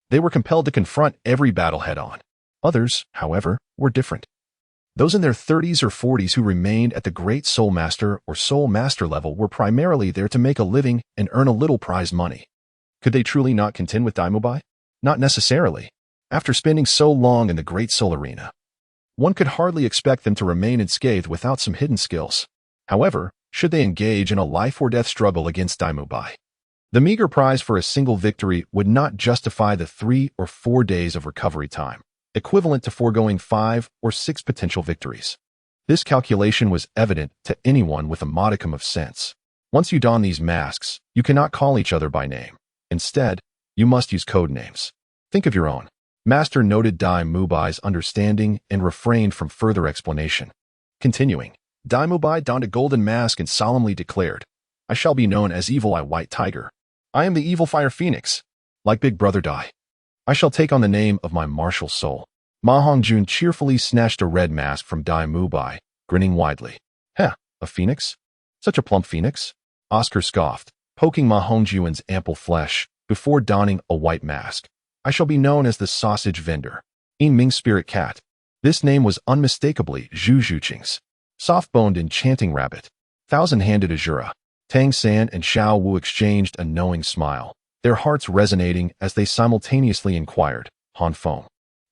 they were compelled to confront every battle head-on. Others, however, were different. Those in their 30s or 40s who remained at the Great Soul Master or Soul Master level were primarily there to make a living and earn a little prize money. Could they truly not contend with Dai Mubai? Not necessarily. After spending so long in the Great Soul Arena, one could hardly expect them to remain unscathed without some hidden skills. However, should they engage in a life-or-death struggle against Dai Mubai, the meager prize for a single victory would not justify the 3 or 4 days of recovery time, equivalent to foregoing 5 or 6 potential victories. This calculation was evident to anyone with a modicum of sense. Once you don these masks, you cannot call each other by name. Instead, you must use code names. Think of your own. Master noted Dai Mubai's understanding and refrained from further explanation. Continuing, Dai Mubai donned a golden mask and solemnly declared, "I shall be known as Evil Eye White Tiger. I am the Evil Fire Phoenix. Like Big Brother Dai, I shall take on the name of my martial soul." Ma Hongjun cheerfully snatched a red mask from Dai Mubai, grinning widely. "Heh, a phoenix? Such a plump phoenix?" Oscar scoffed, poking Ma Hongjun's ample flesh before donning a white mask. "I shall be known as the Sausage Vendor, In Ming Spirit Cat." This name was unmistakably Zhu Zhuqing's. Soft-boned enchanting rabbit, thousand-handed Azura. Tang San and Xiao Wu exchanged a knowing smile, their hearts resonating as they simultaneously inquired, "Han Feng,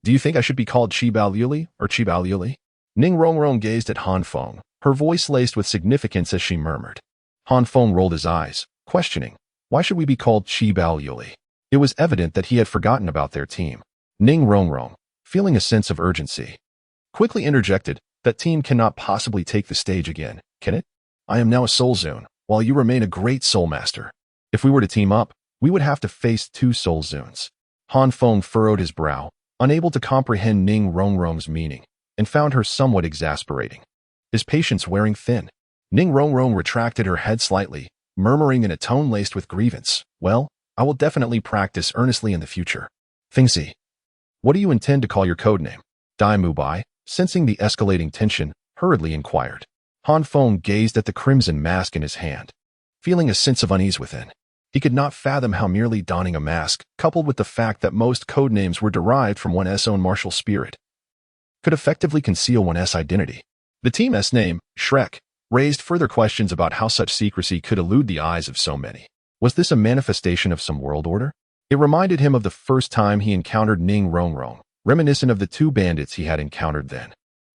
do you think I should be called Chi Bao Liuli or Chi Bao Liuli?" Ning Rongrong gazed at Han Feng, her voice laced with significance as she murmured. Han Feng rolled his eyes, questioning, "Why should we be called Chi Bao Liuli?" It was evident that he had forgotten about their team. Ning Rongrong, feeling a sense of urgency, quickly interjected, "That team cannot possibly take the stage again, can it? I am now a Soul Zone, while you remain a Great Soul Master. If we were to team up, we would have to face two soul zoons. Han Feng furrowed his brow, unable to comprehend Ning Rongrong's meaning, and found her somewhat exasperating. His patience wearing thin. Ning Rongrong retracted her head slightly, murmuring in a tone laced with grievance, "Well, I will definitely practice earnestly in the future." Fengzi, what do you intend to call your codename? Dai Mubai, sensing the escalating tension, hurriedly inquired. Han Feng gazed at the crimson mask in his hand, feeling a sense of unease within. He could not fathom how merely donning a mask, coupled with the fact that most codenames were derived from one's own martial spirit, could effectively conceal one's identity. The team's name, Shrek, raised further questions about how such secrecy could elude the eyes of so many. Was this a manifestation of some world order? It reminded him of the first time he encountered Ning Rongrong, reminiscent of the two bandits he had encountered then,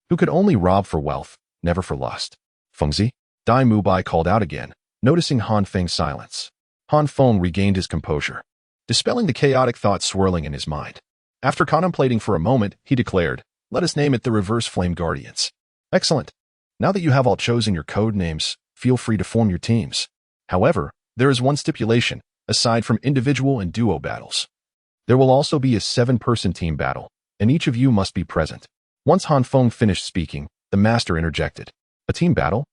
who could only rob for wealth, never for lust. Fengzi? Dai Mubai called out again, noticing Han Feng's silence. Han Feng regained his composure, dispelling the chaotic thoughts swirling in his mind. After contemplating for a moment, he declared, "Let us name it the Reverse Flame Guardians." Excellent. Now that you have all chosen your code names, feel free to form your teams. However, there is one stipulation, aside from individual and duo battles. There will also be a 7-person team battle, and each of you must be present. Once Han Feng finished speaking, the master interjected. A team battle?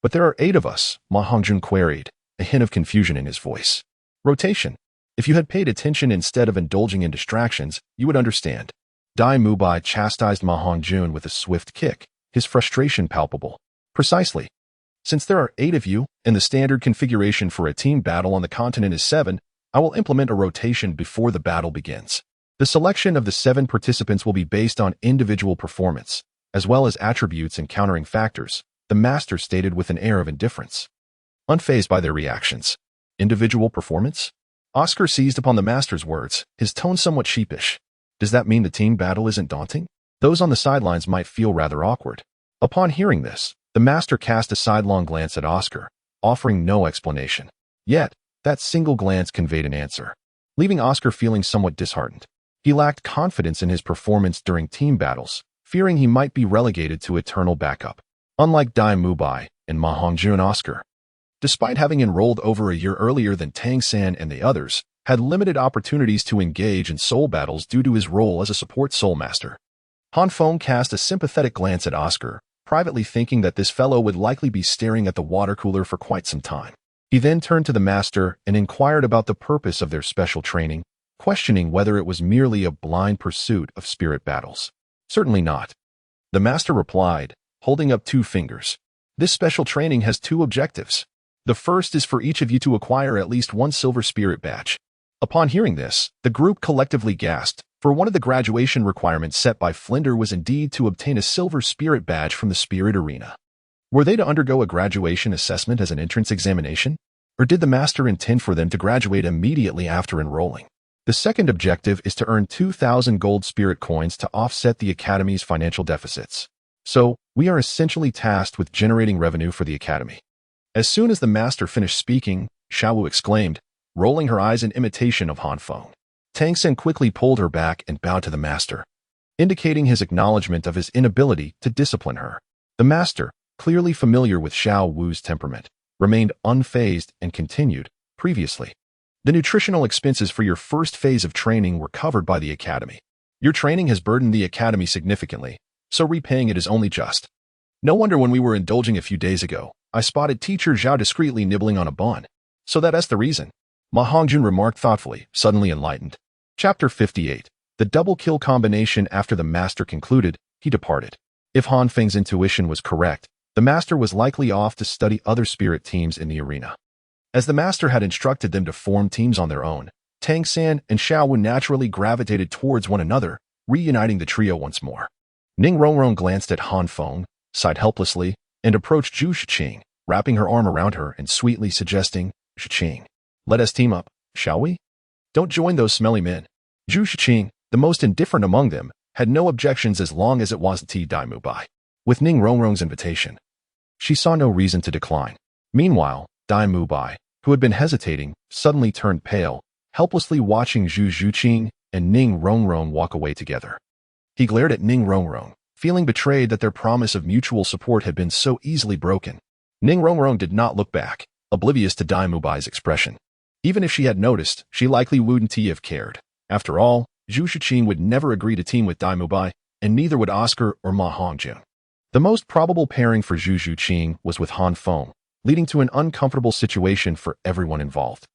But there are 8 of us, Ma Hongjun queried, a hint of confusion in his voice. Rotation. If you had paid attention instead of indulging in distractions, you would understand. Dai Mubai chastised Ma Hongjun with a swift kick, his frustration palpable. Precisely. Since there are 8 of you, and the standard configuration for a team battle on the continent is 7, I will implement a rotation before the battle begins. The selection of the 7 participants will be based on individual performance, as well as attributes and countering factors, the master stated with an air of indifference. Unfazed by their reactions. Individual performance? Oscar seized upon the master's words, his tone somewhat sheepish. Does that mean the team battle isn't daunting? Those on the sidelines might feel rather awkward. Upon hearing this, the master cast a sidelong glance at Oscar, offering no explanation. Yet, that single glance conveyed an answer, leaving Oscar feeling somewhat disheartened. He lacked confidence in his performance during team battles, fearing he might be relegated to eternal backup. Unlike Dai Mubai and Ma Hongjun, Oscar, despite having enrolled over a year earlier than Tangan and the others, had limited opportunities to engage in soul battles due to his role as a support soul master. Han Feng cast a sympathetic glance at Oscar, privately thinking that this fellow would likely be staring at the water cooler for quite some time. He then turned to the master and inquired about the purpose of their special training, questioning whether it was merely a blind pursuit of spirit battles. Certainly not. The master replied, holding up 2 fingers. This special training has 2 objectives. The first is for each of you to acquire at least 1 silver spirit badge. Upon hearing this, the group collectively gasped, for one of the graduation requirements set by Flinder was indeed to obtain a silver spirit badge from the spirit arena. Were they to undergo a graduation assessment as an entrance examination? Or did the master intend for them to graduate immediately after enrolling? The second objective is to earn 2,000 gold spirit coins to offset the academy's financial deficits. So, we are essentially tasked with generating revenue for the academy. As soon as the master finished speaking, Xiaowu exclaimed, rolling her eyes in imitation of Han Feng. Tangsen quickly pulled her back and bowed to the master, indicating his acknowledgement of his inability to discipline her. The master, clearly familiar with Xiao Wu's temperament, remained unfazed and continued, previously. The nutritional expenses for your first phase of training were covered by the academy. Your training has burdened the academy significantly, so repaying it is only just. No wonder when we were indulging a few days ago, I spotted teacher Zhao discreetly nibbling on a bun. So that's the reason. Ma Hongjun remarked thoughtfully, suddenly enlightened. Chapter 58. The double kill combination. After the master concluded, he departed. If Han Feng's intuition was correct, the master was likely off to study other spirit teams in the arena. As the master had instructed them to form teams on their own, Tang San and Xiaowu naturally gravitated towards one another, reuniting the trio once more. Ning Rongrong glanced at Han Feng, sighed helplessly, and approached Zhu Shiqing, wrapping her arm around her and sweetly suggesting, "Shiqing, let us team up, shall we? Don't join those smelly men." Zhu Shiqing, the most indifferent among them, had no objections as long as it wasn't Dai Mubai. With Ning Rongrong's invitation, she saw no reason to decline. Meanwhile, Dai Mubai, who had been hesitating, suddenly turned pale, helplessly watching Zhu Shiqing and Ning Rongrong walk away together. He glared at Ning Rongrong, feeling betrayed that their promise of mutual support had been so easily broken. Ning Rongrong did not look back, oblivious to Dai Mubai's expression. Even if she had noticed, she likely wouldn't have cared. After all, Zhu Shiqing would never agree to team with Dai Mubai, and neither would Oscar or Ma Hongjun. The most probable pairing for Zhu Shiqing was with Han Feng, leading to an uncomfortable situation for everyone involved,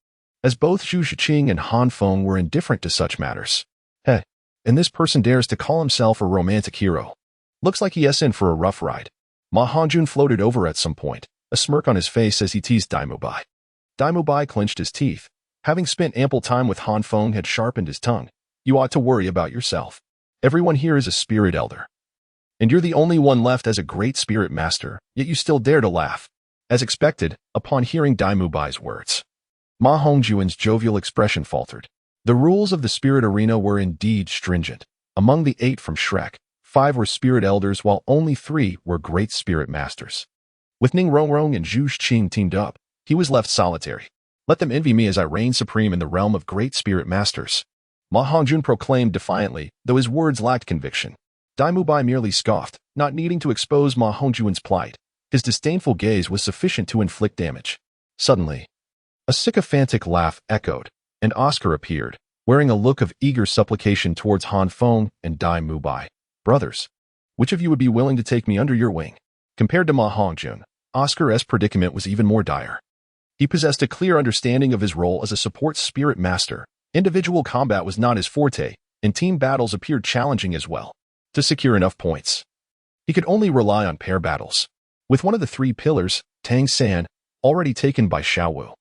as both Zhu Shiqing and Han Feng were indifferent to such matters. Hey, and this person dares to call himself a romantic hero. Looks like he is in for a rough ride. Ma Hongjun floated over at some point, a smirk on his face as he teased Dai Mubai. Dai Mubai clenched his teeth. Having spent ample time with Han Feng had sharpened his tongue. You ought to worry about yourself. Everyone here is a spirit elder. And you're the only one left as a great spirit master, yet you still dare to laugh. As expected, upon hearing Dai Mubai's words, Ma Hongjun's jovial expression faltered. The rules of the spirit arena were indeed stringent. Among the 8 from Shrek, 5 were spirit elders while only 3 were great spirit masters. With Ning Rongrong and Zhu Shiqing teamed up, he was left solitary. Let them envy me as I reign supreme in the realm of great spirit masters. Ma Hongjun proclaimed defiantly, though his words lacked conviction. Dai Mubai merely scoffed, not needing to expose Ma Hongjun's plight. His disdainful gaze was sufficient to inflict damage. Suddenly, a sycophantic laugh echoed, and Oscar appeared, wearing a look of eager supplication towards Han Feng and Dai Mubai. Brothers, which of you would be willing to take me under your wing? Compared to Ma Hongjun, Oscar's predicament was even more dire. He possessed a clear understanding of his role as a support spirit master. Individual combat was not his forte, and team battles appeared challenging as well. To secure enough points, he could only rely on pair battles. With one of the 3 pillars, Tang San, already taken by Xiaowu,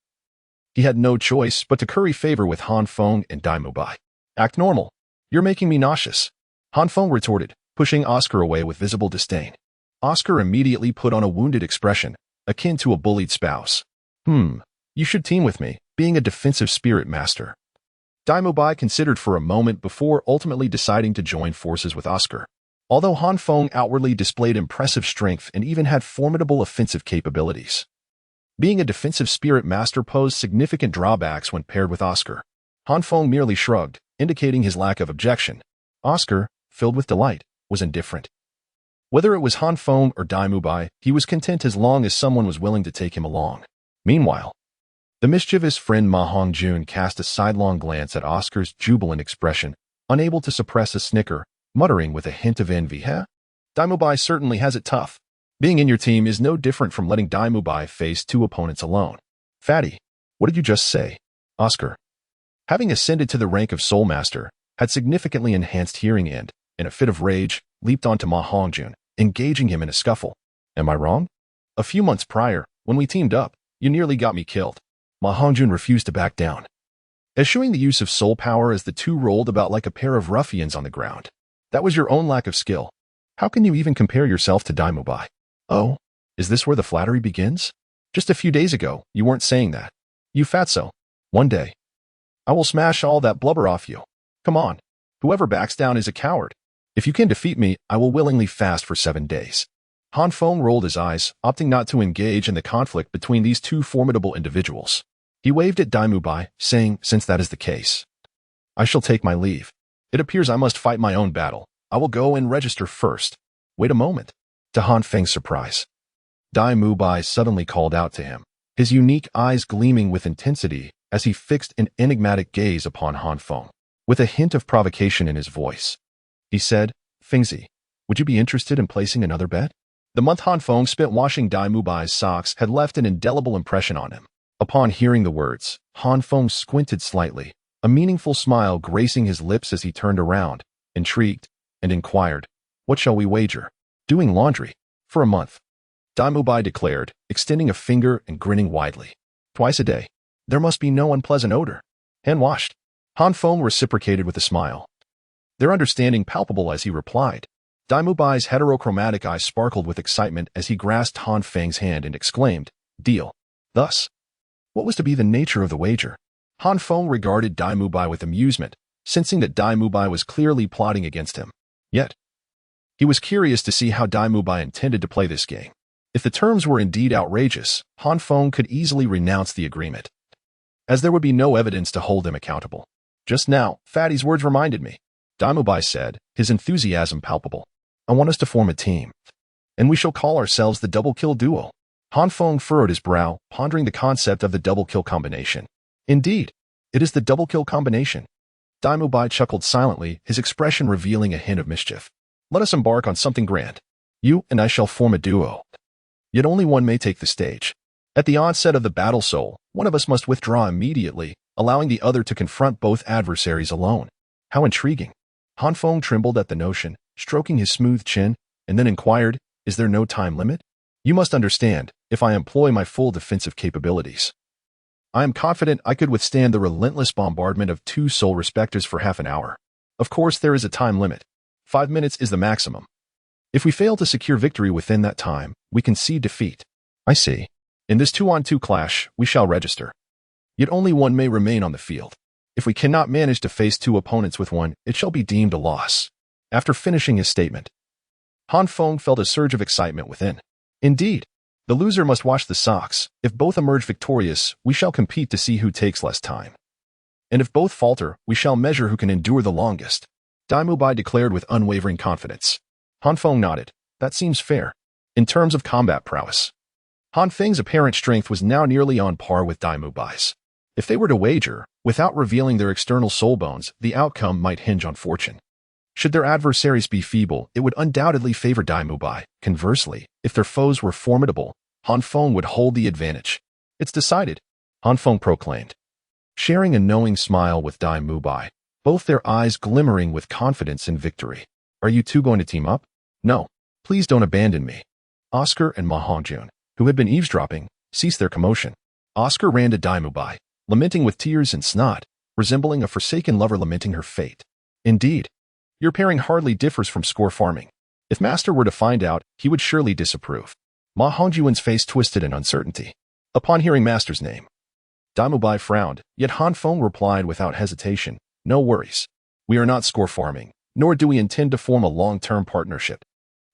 he had no choice but to curry favor with Han Feng and Dai Mubai. Act normal. You're making me nauseous, Han Feng retorted, pushing Oscar away with visible disdain. Oscar immediately put on a wounded expression, akin to a bullied spouse. You should team with me, being a defensive spirit master. Dai Mubai considered for a moment before ultimately deciding to join forces with Oscar. Although Han Feng outwardly displayed impressive strength and even had formidable offensive capabilities, being a defensive spirit master posed significant drawbacks when paired with Oscar. Han Feng merely shrugged, indicating his lack of objection. Oscar, filled with delight, was indifferent. Whether it was Han Feng or Dai Mubai, he was content as long as someone was willing to take him along. Meanwhile, the mischievous friend Ma Hongjun cast a sidelong glance at Oscar's jubilant expression, unable to suppress a snicker, muttering with a hint of envy, Dai Mubai certainly has it tough. Being in your team is no different from letting Dai Mubai face 2 opponents alone. Fatty, what did you just say? Oscar, having ascended to the rank of Soul Master, had significantly enhanced hearing and, in a fit of rage, leaped onto Ma Hongjun, engaging him in a scuffle. Am I wrong? A few months prior, when we teamed up, you nearly got me killed. Ma Hongjun refused to back down, eschewing the use of soul power as the 2 rolled about like a pair of ruffians on the ground. That was your own lack of skill. How can you even compare yourself to Dai Mubai? Oh, is this where the flattery begins? Just a few days ago, you weren't saying that. You fatso. One day, I will smash all that blubber off you. Come on. Whoever backs down is a coward. If you can defeat me, I will willingly fast for 7 days. Han Feng rolled his eyes, opting not to engage in the conflict between these 2 formidable individuals. He waved at Dai Mubai, saying, since that is the case, I shall take my leave. It appears I must fight my own battle. I will go and register first. Wait a moment. To Han Feng's surprise, Dai Mubai suddenly called out to him, his unique eyes gleaming with intensity as he fixed an enigmatic gaze upon Han Feng. With a hint of provocation in his voice, he said, Fengzi, would you be interested in placing another bet? The month Han Feng spent washing Dai Mubai's socks had left an indelible impression on him. Upon hearing the words, Han Feng squinted slightly, a meaningful smile gracing his lips as he turned around, intrigued, and inquired, what shall we wager? Doing laundry. For a month, Dai Mubai declared, extending a finger and grinning widely. Twice a day. There must be no unpleasant odor. Hand-washed. Han Feng reciprocated with a smile, their understanding palpable as he replied. Dai Mubai's heterochromatic eyes sparkled with excitement as he grasped Han Feng's hand and exclaimed, deal. Thus, what was to be the nature of the wager? Han Feng regarded Dai Mubai with amusement, sensing that Dai Mubai was clearly plotting against him. Yet, he was curious to see how Dai Mubai intended to play this game. If the terms were indeed outrageous, Han Feng could easily renounce the agreement, as there would be no evidence to hold him accountable. Just now, Fatty's words reminded me, Dai Mubai said, his enthusiasm palpable. I want us to form a team, and we shall call ourselves the Double Kill Duo. Han Feng furrowed his brow, pondering the concept of the double kill combination. Indeed, it is the double kill combination. Daimubai chuckled silently, his expression revealing a hint of mischief. Let us embark on something grand. You and I shall form a duo. Yet only one may take the stage. At the onset of the battle soul, one of us must withdraw immediately, allowing the other to confront both adversaries alone. How intriguing. Han Feng trembled at the notion, stroking his smooth chin, and then inquired, is there no time limit? You must understand, if I employ my full defensive capabilities, I am confident I could withstand the relentless bombardment of two soul respecters for half an hour. Of course, there is a time limit. 5 minutes is the maximum. If we fail to secure victory within that time, we concede defeat. I see. In this 2-on-2 clash, we shall register. Yet only one may remain on the field. If we cannot manage to face two opponents with one, it shall be deemed a loss. After finishing his statement, Han Feng felt a surge of excitement within. Indeed, the loser must wash the socks. If both emerge victorious, we shall compete to see who takes less time. And if both falter, we shall measure who can endure the longest. Daimubai declared with unwavering confidence. Han Feng nodded. That seems fair. In terms of combat prowess, Han Feng's apparent strength was now nearly on par with Daimubai's. If they were to wager, without revealing their external soul bones, the outcome might hinge on fortune. Should their adversaries be feeble, it would undoubtedly favor Daimubai. Conversely, if their foes were formidable, Han Feng would hold the advantage. It's decided, Han Feng proclaimed, sharing a knowing smile with Daimubai, both their eyes glimmering with confidence in victory. Are you two going to team up? No. Please don't abandon me. Oscar and Ma Hongjun, who had been eavesdropping, ceased their commotion. Oscar ran to Daimubai, lamenting with tears and snot, resembling a forsaken lover lamenting her fate. Indeed, your pairing hardly differs from score farming. If Master were to find out, he would surely disapprove. Ma Hongjun's face twisted in uncertainty. Upon hearing Master's name, Daimubai frowned, yet Han Feng replied without hesitation, no worries. We are not score farming, nor do we intend to form a long-term partnership.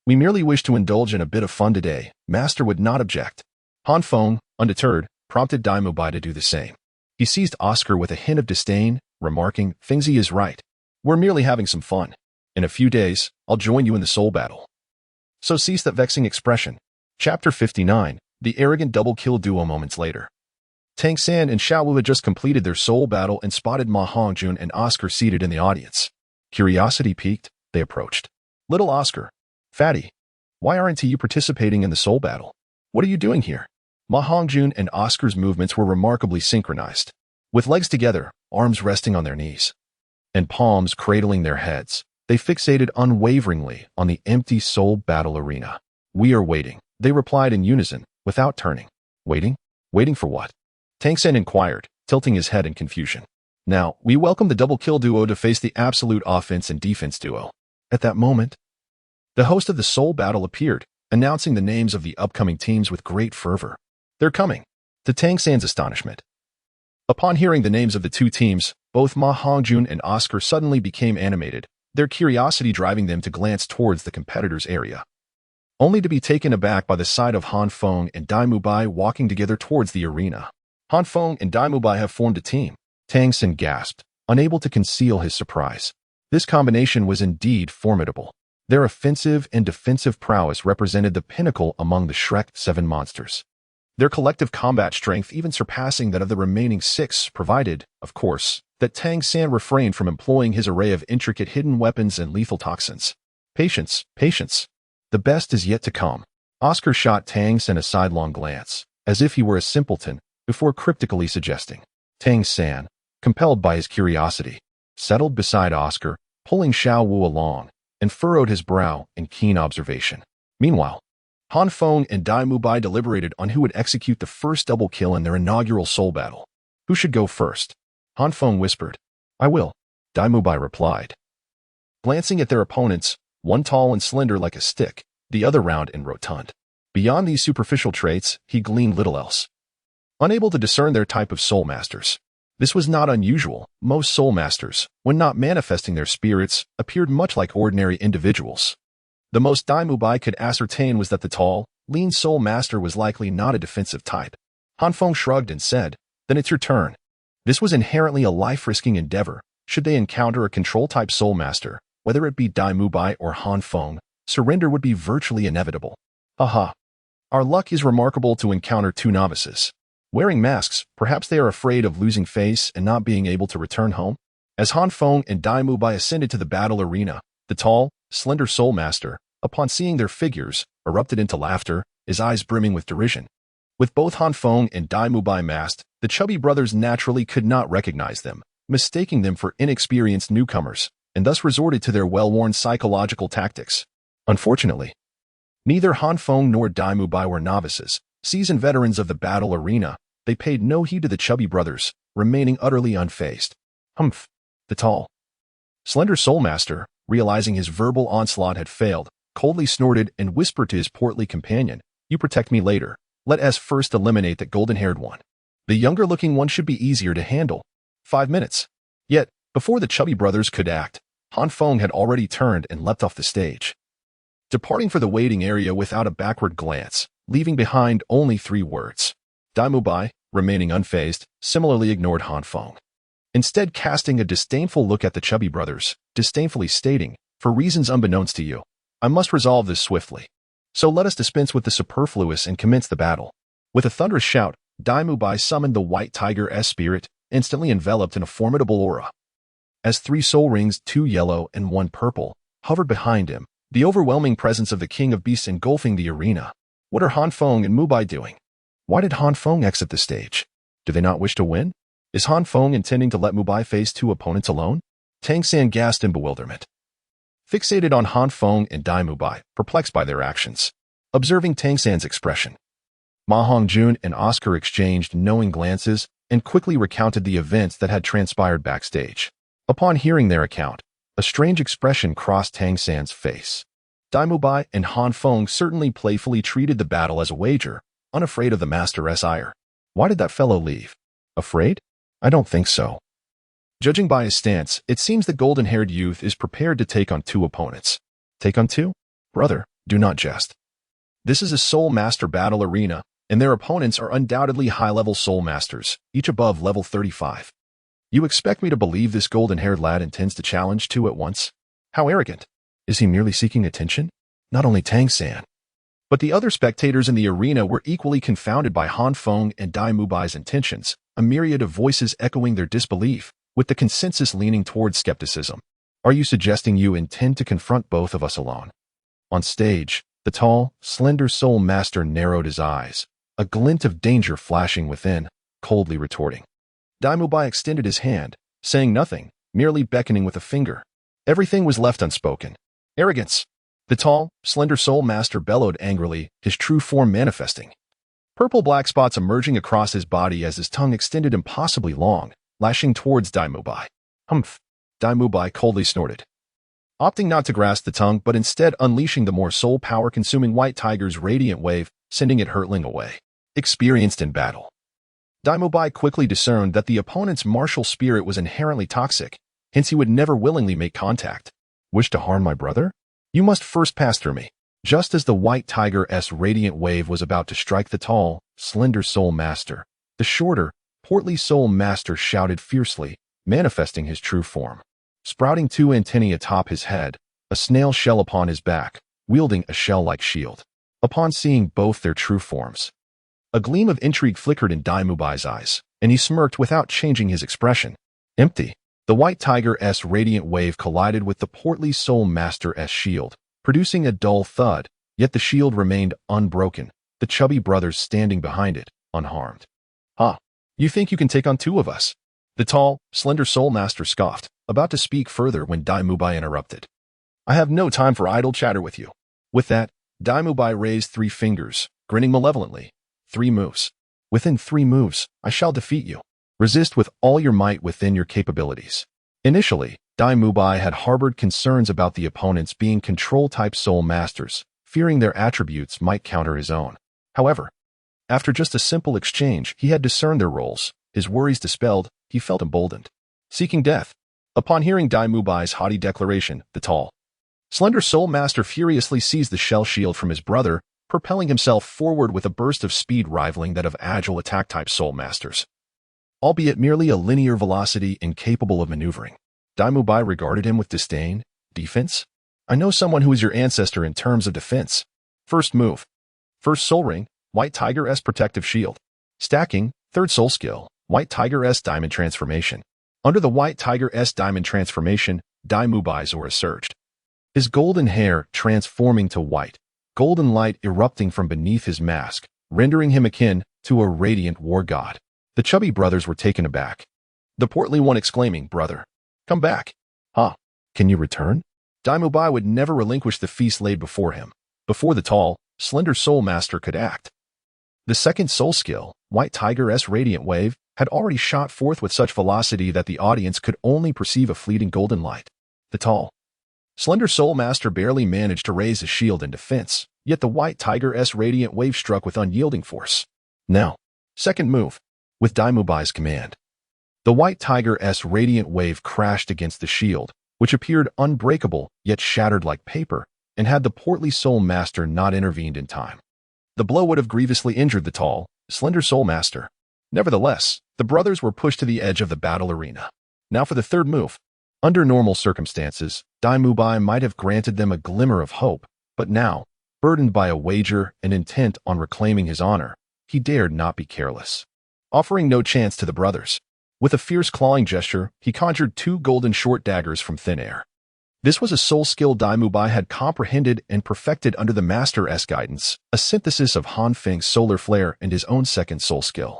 We merely wish to indulge in a bit of fun today. Master would not object. Han Feng, undeterred, prompted Daimubai to do the same. He seized Oscar with a hint of disdain, remarking, Fengzi is right. We're merely having some fun. In a few days, I'll join you in the soul battle. So cease that vexing expression. Chapter 59, The Arrogant Double Kill Duo. Moments later, Tangan and Xiao Luo had just completed their soul battle and spotted Ma Hongjun and Oscar seated in the audience. Curiosity piqued, they approached. Little Oscar, Fatty, why aren't you participating in the soul battle? What are you doing here? Ma Hongjun and Oscar's movements were remarkably synchronized, with legs together, arms resting on their knees, and palms cradling their heads. They fixated unwaveringly on the empty soul battle arena. We are waiting, they replied in unison, without turning. Waiting? Waiting for what? Tangan inquired, tilting his head in confusion. Now, we welcome the double kill duo to face the absolute offense and defense duo. At that moment, the host of the soul battle appeared, announcing the names of the upcoming teams with great fervor. They're coming. To Tangan's astonishment, upon hearing the names of the two teams, both Ma Hongjun and Oscar suddenly became animated, their curiosity driving them to glance towards the competitor's area, only to be taken aback by the sight of Han Feng and Daimubai walking together towards the arena. Han Feng and Daimubai have formed a team. Tangan gasped, unable to conceal his surprise. This combination was indeed formidable. Their offensive and defensive prowess represented the pinnacle among the Shrek 7 monsters. Their collective combat strength even surpassing that of the remaining 6, provided, of course, that Tangan refrained from employing his array of intricate hidden weapons and lethal toxins. Patience, patience. The best is yet to come. Oscar shot Tangan a sidelong glance, as if he were a simpleton, before cryptically suggesting. Tangan, compelled by his curiosity, settled beside Oscar, pulling Xiao Wu along, and furrowed his brow in keen observation. Meanwhile, Han Feng and Daimubai deliberated on who would execute the first double kill in their inaugural soul battle. Who should go first? Han Feng whispered. I will, Daimubai replied. Glancing at their opponents, one tall and slender like a stick, the other round and rotund. Beyond these superficial traits, he gleaned little else. Unable to discern their type of soul masters. This was not unusual. Most soul masters, when not manifesting their spirits, appeared much like ordinary individuals. The most Daimubai could ascertain was that the tall, lean soul master was likely not a defensive type. Han Feng shrugged and said, then it's your turn. This was inherently a life-risking endeavor. Should they encounter a control-type soul master, whether it be Daimubai or Han Feng, surrender would be virtually inevitable. Aha! Our luck is remarkable to encounter two novices. Wearing masks, perhaps they are afraid of losing face and not being able to return home? As Han Feng and Dai Mubai ascended to the battle arena, the tall, slender Soul Master, upon seeing their figures, erupted into laughter, his eyes brimming with derision. With both Han Feng and Dai Mubai masked, the chubby brothers naturally could not recognize them, mistaking them for inexperienced newcomers, and thus resorted to their well-worn psychological tactics. Unfortunately, neither Han Feng nor Dai Mubai were novices, seasoned veterans of the battle arena. They paid no heed to the chubby brothers, remaining utterly unfazed. Humph! The tall, slender Soul Master, realizing his verbal onslaught had failed, coldly snorted and whispered to his portly companion, "You protect me later. Let us first eliminate that golden-haired one. The younger-looking one should be easier to handle. 5 minutes." Yet, before the chubby brothers could act, Han Feng had already turned and leapt off the stage, departing for the waiting area without a backward glance, leaving behind only 3 words. Dai Mubai, remaining unfazed, similarly ignored Han Feng, instead casting a disdainful look at the chubby brothers, disdainfully stating, "For reasons unbeknownst to you, I must resolve this swiftly. So let us dispense with the superfluous and commence the battle." With a thunderous shout, Dai Mubai summoned the white tiger's spirit, instantly enveloped in a formidable aura. As 3 soul rings, 2 yellow and 1 purple, hovered behind him, the overwhelming presence of the King of Beasts engulfing the arena. What are Han Feng and Mubai doing? Why did Han Feng exit the stage? Do they not wish to win? Is Han Feng intending to let Mubai face 2 opponents alone? Tangan gasped in bewilderment, fixated on Han Feng and Dai Mubai, perplexed by their actions. Observing Tangan's expression, Ma Hongjun and Oscar exchanged knowing glances and quickly recounted the events that had transpired backstage. Upon hearing their account, a strange expression crossed Tangan's face. Dai Mubai and Han Feng certainly playfully treated the battle as a wager, unafraid of the master's ire. Why did that fellow leave? Afraid? I don't think so. Judging by his stance, it seems the golden-haired youth is prepared to take on 2 opponents. Take on 2? Brother, do not jest. This is a Soul Master battle arena, and their opponents are undoubtedly high-level Soul Masters, each above level 35. You expect me to believe this golden-haired lad intends to challenge 2 at once? How arrogant! Is he merely seeking attention? Not only Tangan, but the other spectators in the arena were equally confounded by Han Feng and Dai Mubai's intentions, a myriad of voices echoing their disbelief, with the consensus leaning towards skepticism. Are you suggesting you intend to confront both of us alone? On stage, the tall, slender Soul Master narrowed his eyes, a glint of danger flashing within, coldly retorting. Dai Mubai extended his hand, saying nothing, merely beckoning with a finger. Everything was left unspoken. Arrogance! The tall, slender Soul Master bellowed angrily, his true form manifesting. Purple-black spots emerging across his body as his tongue extended impossibly long, lashing towards Dai Mubai. Humph! Dai Mubai coldly snorted, opting not to grasp the tongue but instead unleashing the more soul power-consuming white tiger's radiant wave, sending it hurtling away. Experienced in battle, Dai Mubai quickly discerned that the opponent's martial spirit was inherently toxic, hence he would never willingly make contact. Wish to harm my brother? You must first pass through me. Just as the white tiger's radiant wave was about to strike the tall, slender Soul Master, the shorter, portly Soul Master shouted fiercely, manifesting his true form. Sprouting 2 antennae atop his head, a snail shell upon his back, wielding a shell-like shield. Upon seeing both their true forms, a gleam of intrigue flickered in Dai Mubai's eyes, and he smirked without changing his expression. Empty. The white tiger's radiant wave collided with the portly Soul Master's shield, producing a dull thud, yet the shield remained unbroken, the chubby brothers standing behind it, unharmed. "Ha! You think you can take on 2 of us?" The tall, slender Soul Master scoffed, about to speak further when Dai Mubai interrupted. "I have no time for idle chatter with you." With that, Dai Mubai raised 3 fingers, grinning malevolently. 3 moves. Within 3 moves, I shall defeat you. Resist with all your might within your capabilities. Initially, Dai Mubai had harbored concerns about the opponents being control-type Soul Masters, fearing their attributes might counter his own. However, after just a simple exchange, he had discerned their roles. His worries dispelled, he felt emboldened. Seeking death. Upon hearing Dai Mubai's haughty declaration, the tall, slender Soul Master furiously seized the shell shield from his brother, propelling himself forward with a burst of speed rivaling that of agile attack-type Soul Masters. Albeit merely a linear velocity incapable of maneuvering, Dai Mubai regarded him with disdain. Defense? I know someone who is your ancestor in terms of defense. First move. First soul ring, white tiger's protective shield. Stacking, Third soul skill, White Tiger S Diamond Transformation. Under the White Tiger S Diamond Transformation, Dai Mubai's aura surged. His golden hair transforming to white, golden light erupting from beneath his mask, rendering him akin to a radiant war god. The chubby brothers were taken aback. The portly one exclaiming, "Brother, come back." "Huh? Can you return?" Dai Mubai would never relinquish the feast laid before him, before the tall, slender soul master could act. The second soul skill, White Tiger S Radiant Wave, had already shot forth with such velocity that the audience could only perceive a fleeting golden light. The tall, slender soul master barely managed to raise his shield in defense, yet the White Tiger S Radiant Wave struck with unyielding force. Now, second move, with Dai Mubai's command. The White Tiger S Radiant Wave crashed against the shield, which appeared unbreakable yet shattered like paper, and had the portly soul master not intervened in time, the blow would have grievously injured the tall, slender soul master. Nevertheless, the brothers were pushed to the edge of the battle arena. Now for the third move. Under normal circumstances, Dai Mubai might have granted them a glimmer of hope, but now, burdened by a wager and intent on reclaiming his honor, he dared not be careless. Offering no chance to the brothers, with a fierce clawing gesture, he conjured two golden short daggers from thin air. This was a soul skill Dai Mubai had comprehended and perfected under the Master's guidance, a synthesis of Han Feng's solar flare and his own second soul skill.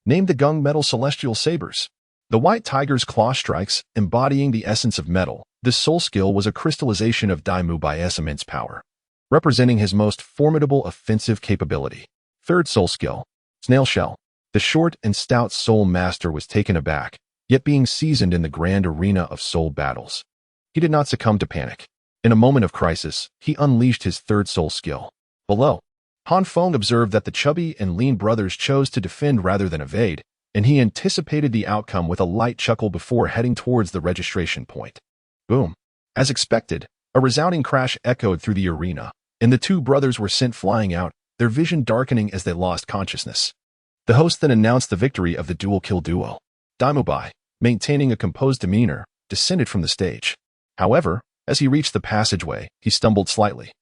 Named the Gung Metal Celestial Sabers. The White Tiger's claw strikes, embodying the essence of metal, this soul skill was a crystallization of Dai Mubai's immense power, representing his most formidable offensive capability. Third soul skill, Snail Shell. The short and stout soul master was taken aback, yet being seasoned in the grand arena of soul battles, he did not succumb to panic. In a moment of crisis, he unleashed his third soul skill. Below, Han Feng observed that the chubby and lean brothers chose to defend rather than evade, and he anticipated the outcome with a light chuckle before heading towards the registration point. Boom. As expected, a resounding crash echoed through the arena, and the two brothers were sent flying out, their vision darkening as they lost consciousness. The host then announced the victory of the dual-kill duo. Dai Mubai, maintaining a composed demeanor, descended from the stage. However, as he reached the passageway, he stumbled slightly,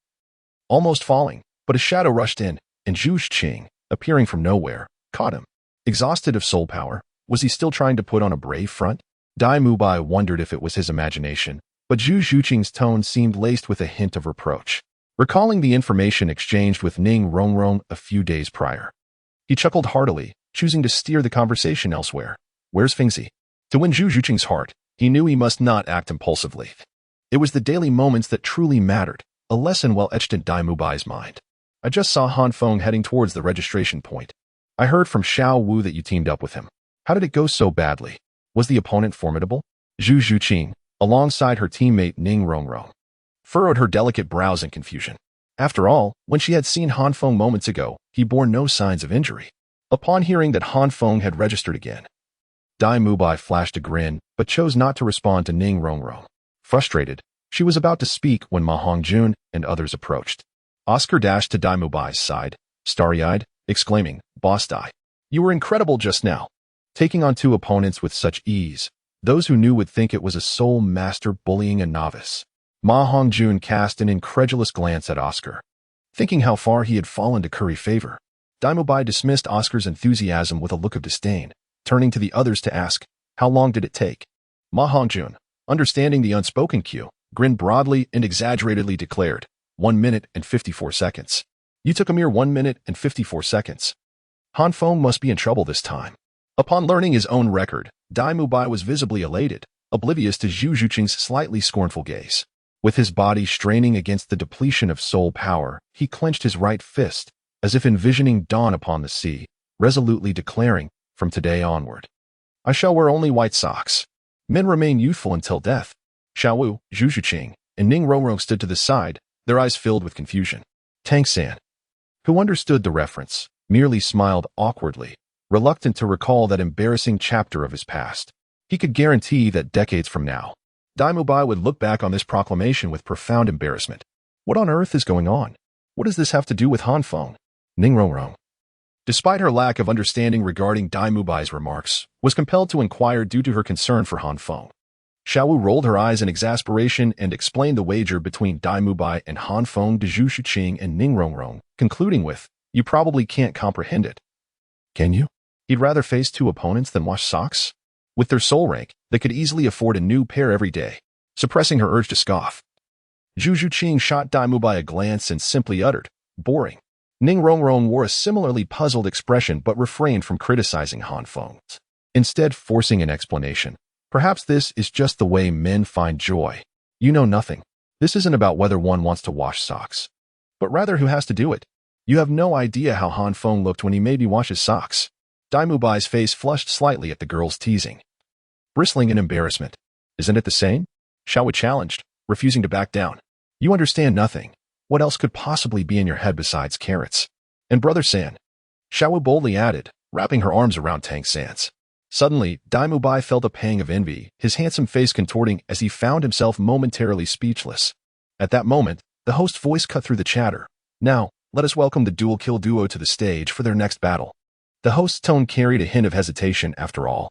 almost falling, but a shadow rushed in, and Zhu Xing, appearing from nowhere, caught him. Exhausted of soul power, was he still trying to put on a brave front? Dai Mubai wondered if it was his imagination, but Zhu Xing's tone seemed laced with a hint of reproach, recalling the information exchanged with Ning Rongrong a few days prior. He chuckled heartily, choosing to steer the conversation elsewhere. Where's Fengzi? To win Zhu Xing's heart, he knew he must not act impulsively. It was the daily moments that truly mattered, a lesson well etched in Dai Mubai's mind. I just saw Han Feng heading towards the registration point. I heard from Xiao Wu that you teamed up with him. How did it go so badly? Was the opponent formidable? Zhu Xing, alongside her teammate Ning Rongrong, furrowed her delicate brows in confusion. After all, when she had seen Han Feng moments ago, he bore no signs of injury. Upon hearing that Han Feng had registered again, Dai Mubai flashed a grin, but chose not to respond to Ning Rongrong. Frustrated, she was about to speak when Ma Hongjun and others approached. Oscar dashed to Dai Mubai's side, starry-eyed, exclaiming, "Boss Dai, you were incredible just now. Taking on two opponents with such ease, those who knew would think it was a soul master bullying a novice." Ma Hongjun cast an incredulous glance at Oscar, thinking how far he had fallen to curry favor. Dai Mubai dismissed Oscar's enthusiasm with a look of disdain, turning to the others to ask, "How long did it take?" Ma Hongjun, understanding the unspoken cue, grinned broadly and exaggeratedly declared, 1 minute and 54 seconds. You took a mere 1 minute and 54 seconds. Han Feng must be in trouble this time. Upon learning his own record, Dai Mubai was visibly elated, oblivious to Zhu Xing's slightly scornful gaze. With his body straining against the depletion of soul power, he clenched his right fist, as if envisioning dawn upon the sea, resolutely declaring, "From today onward, I shall wear only white socks. Men remain youthful until death." Xiao Wu, Zhu Xing, and Ning Rongrong stood to the side, their eyes filled with confusion. Tang San, who understood the reference, merely smiled awkwardly, reluctant to recall that embarrassing chapter of his past. He could guarantee that decades from now, Dai Mubai would look back on this proclamation with profound embarrassment. What on earth is going on? What does this have to do with Han Feng? Ning Rongrong, despite her lack of understanding regarding Dai Mubai's remarks, was compelled to inquire due to her concern for Han Feng. Xiao Wu rolled her eyes in exasperation and explained the wager between Dai Mubai and Han Feng to Zhu Xing and Ning Rongrong, concluding with, "You probably can't comprehend it." Can you? He'd rather face 2 opponents than wash socks? With their soul rank, they could easily afford a new pair every day, suppressing her urge to scoff. Zhu Zhuqing shot Daimu a glance and simply uttered, boring. Ning Rongrong wore a similarly puzzled expression but refrained from criticizing Han Feng, instead forcing an explanation. Perhaps this is just the way men find joy. You know nothing. This isn't about whether one wants to wash socks, but rather who has to do it. You have no idea how Han Feng looked when he made me wash his socks. Daimu Bai's face flushed slightly at the girl's teasing, bristling in embarrassment. Isn't it the same? Xiaowu challenged, refusing to back down. You understand nothing. What else could possibly be in your head besides carrots? And Brother San, Xiaowu boldly added, wrapping her arms around Tang San's. Suddenly, Daimu Bai felt a pang of envy, his handsome face contorting as he found himself momentarily speechless. At that moment, the host's voice cut through the chatter. Now, let us welcome the dual kill duo to the stage for their next battle. The host's tone carried a hint of hesitation after all.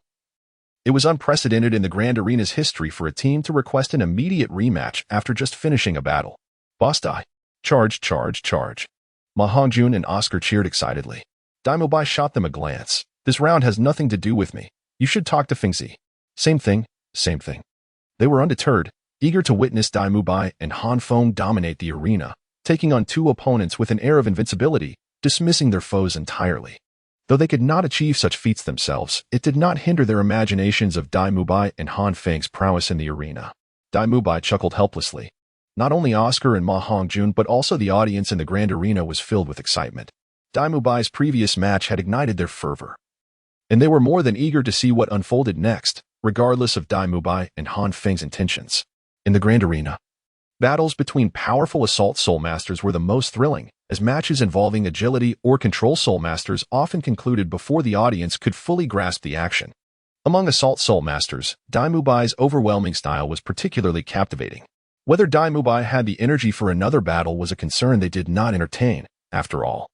It was unprecedented in the Grand Arena's history for a team to request an immediate rematch after just finishing a battle. Boss Dai. Charge, charge, charge. Ma Hongjun and Oscar cheered excitedly. Daimu Bai shot them a glance. This round has nothing to do with me. You should talk to Fengzi. Same thing, same thing. They were undeterred, eager to witness Daimu Bai and Han Feng dominate the arena, taking on 2 opponents with an air of invincibility, dismissing their foes entirely. Though they could not achieve such feats themselves, it did not hinder their imaginations of Daimu Bai and Han Feng's prowess in the arena. Daimu Bai chuckled helplessly. Not only Oscar and Ma Hongjun but also the audience in the Grand Arena was filled with excitement. Daimu Bai's previous match had ignited their fervor, and they were more than eager to see what unfolded next, regardless of Daimu Bai and Han Feng's intentions. In the Grand Arena, battles between powerful Assault Soul Masters were the most thrilling, as matches involving agility or control Soul Masters often concluded before the audience could fully grasp the action. Among Assault Soul Masters, Daimu Bai's overwhelming style was particularly captivating. Whether Daimu Bai had the energy for another battle was a concern they did not entertain, after all.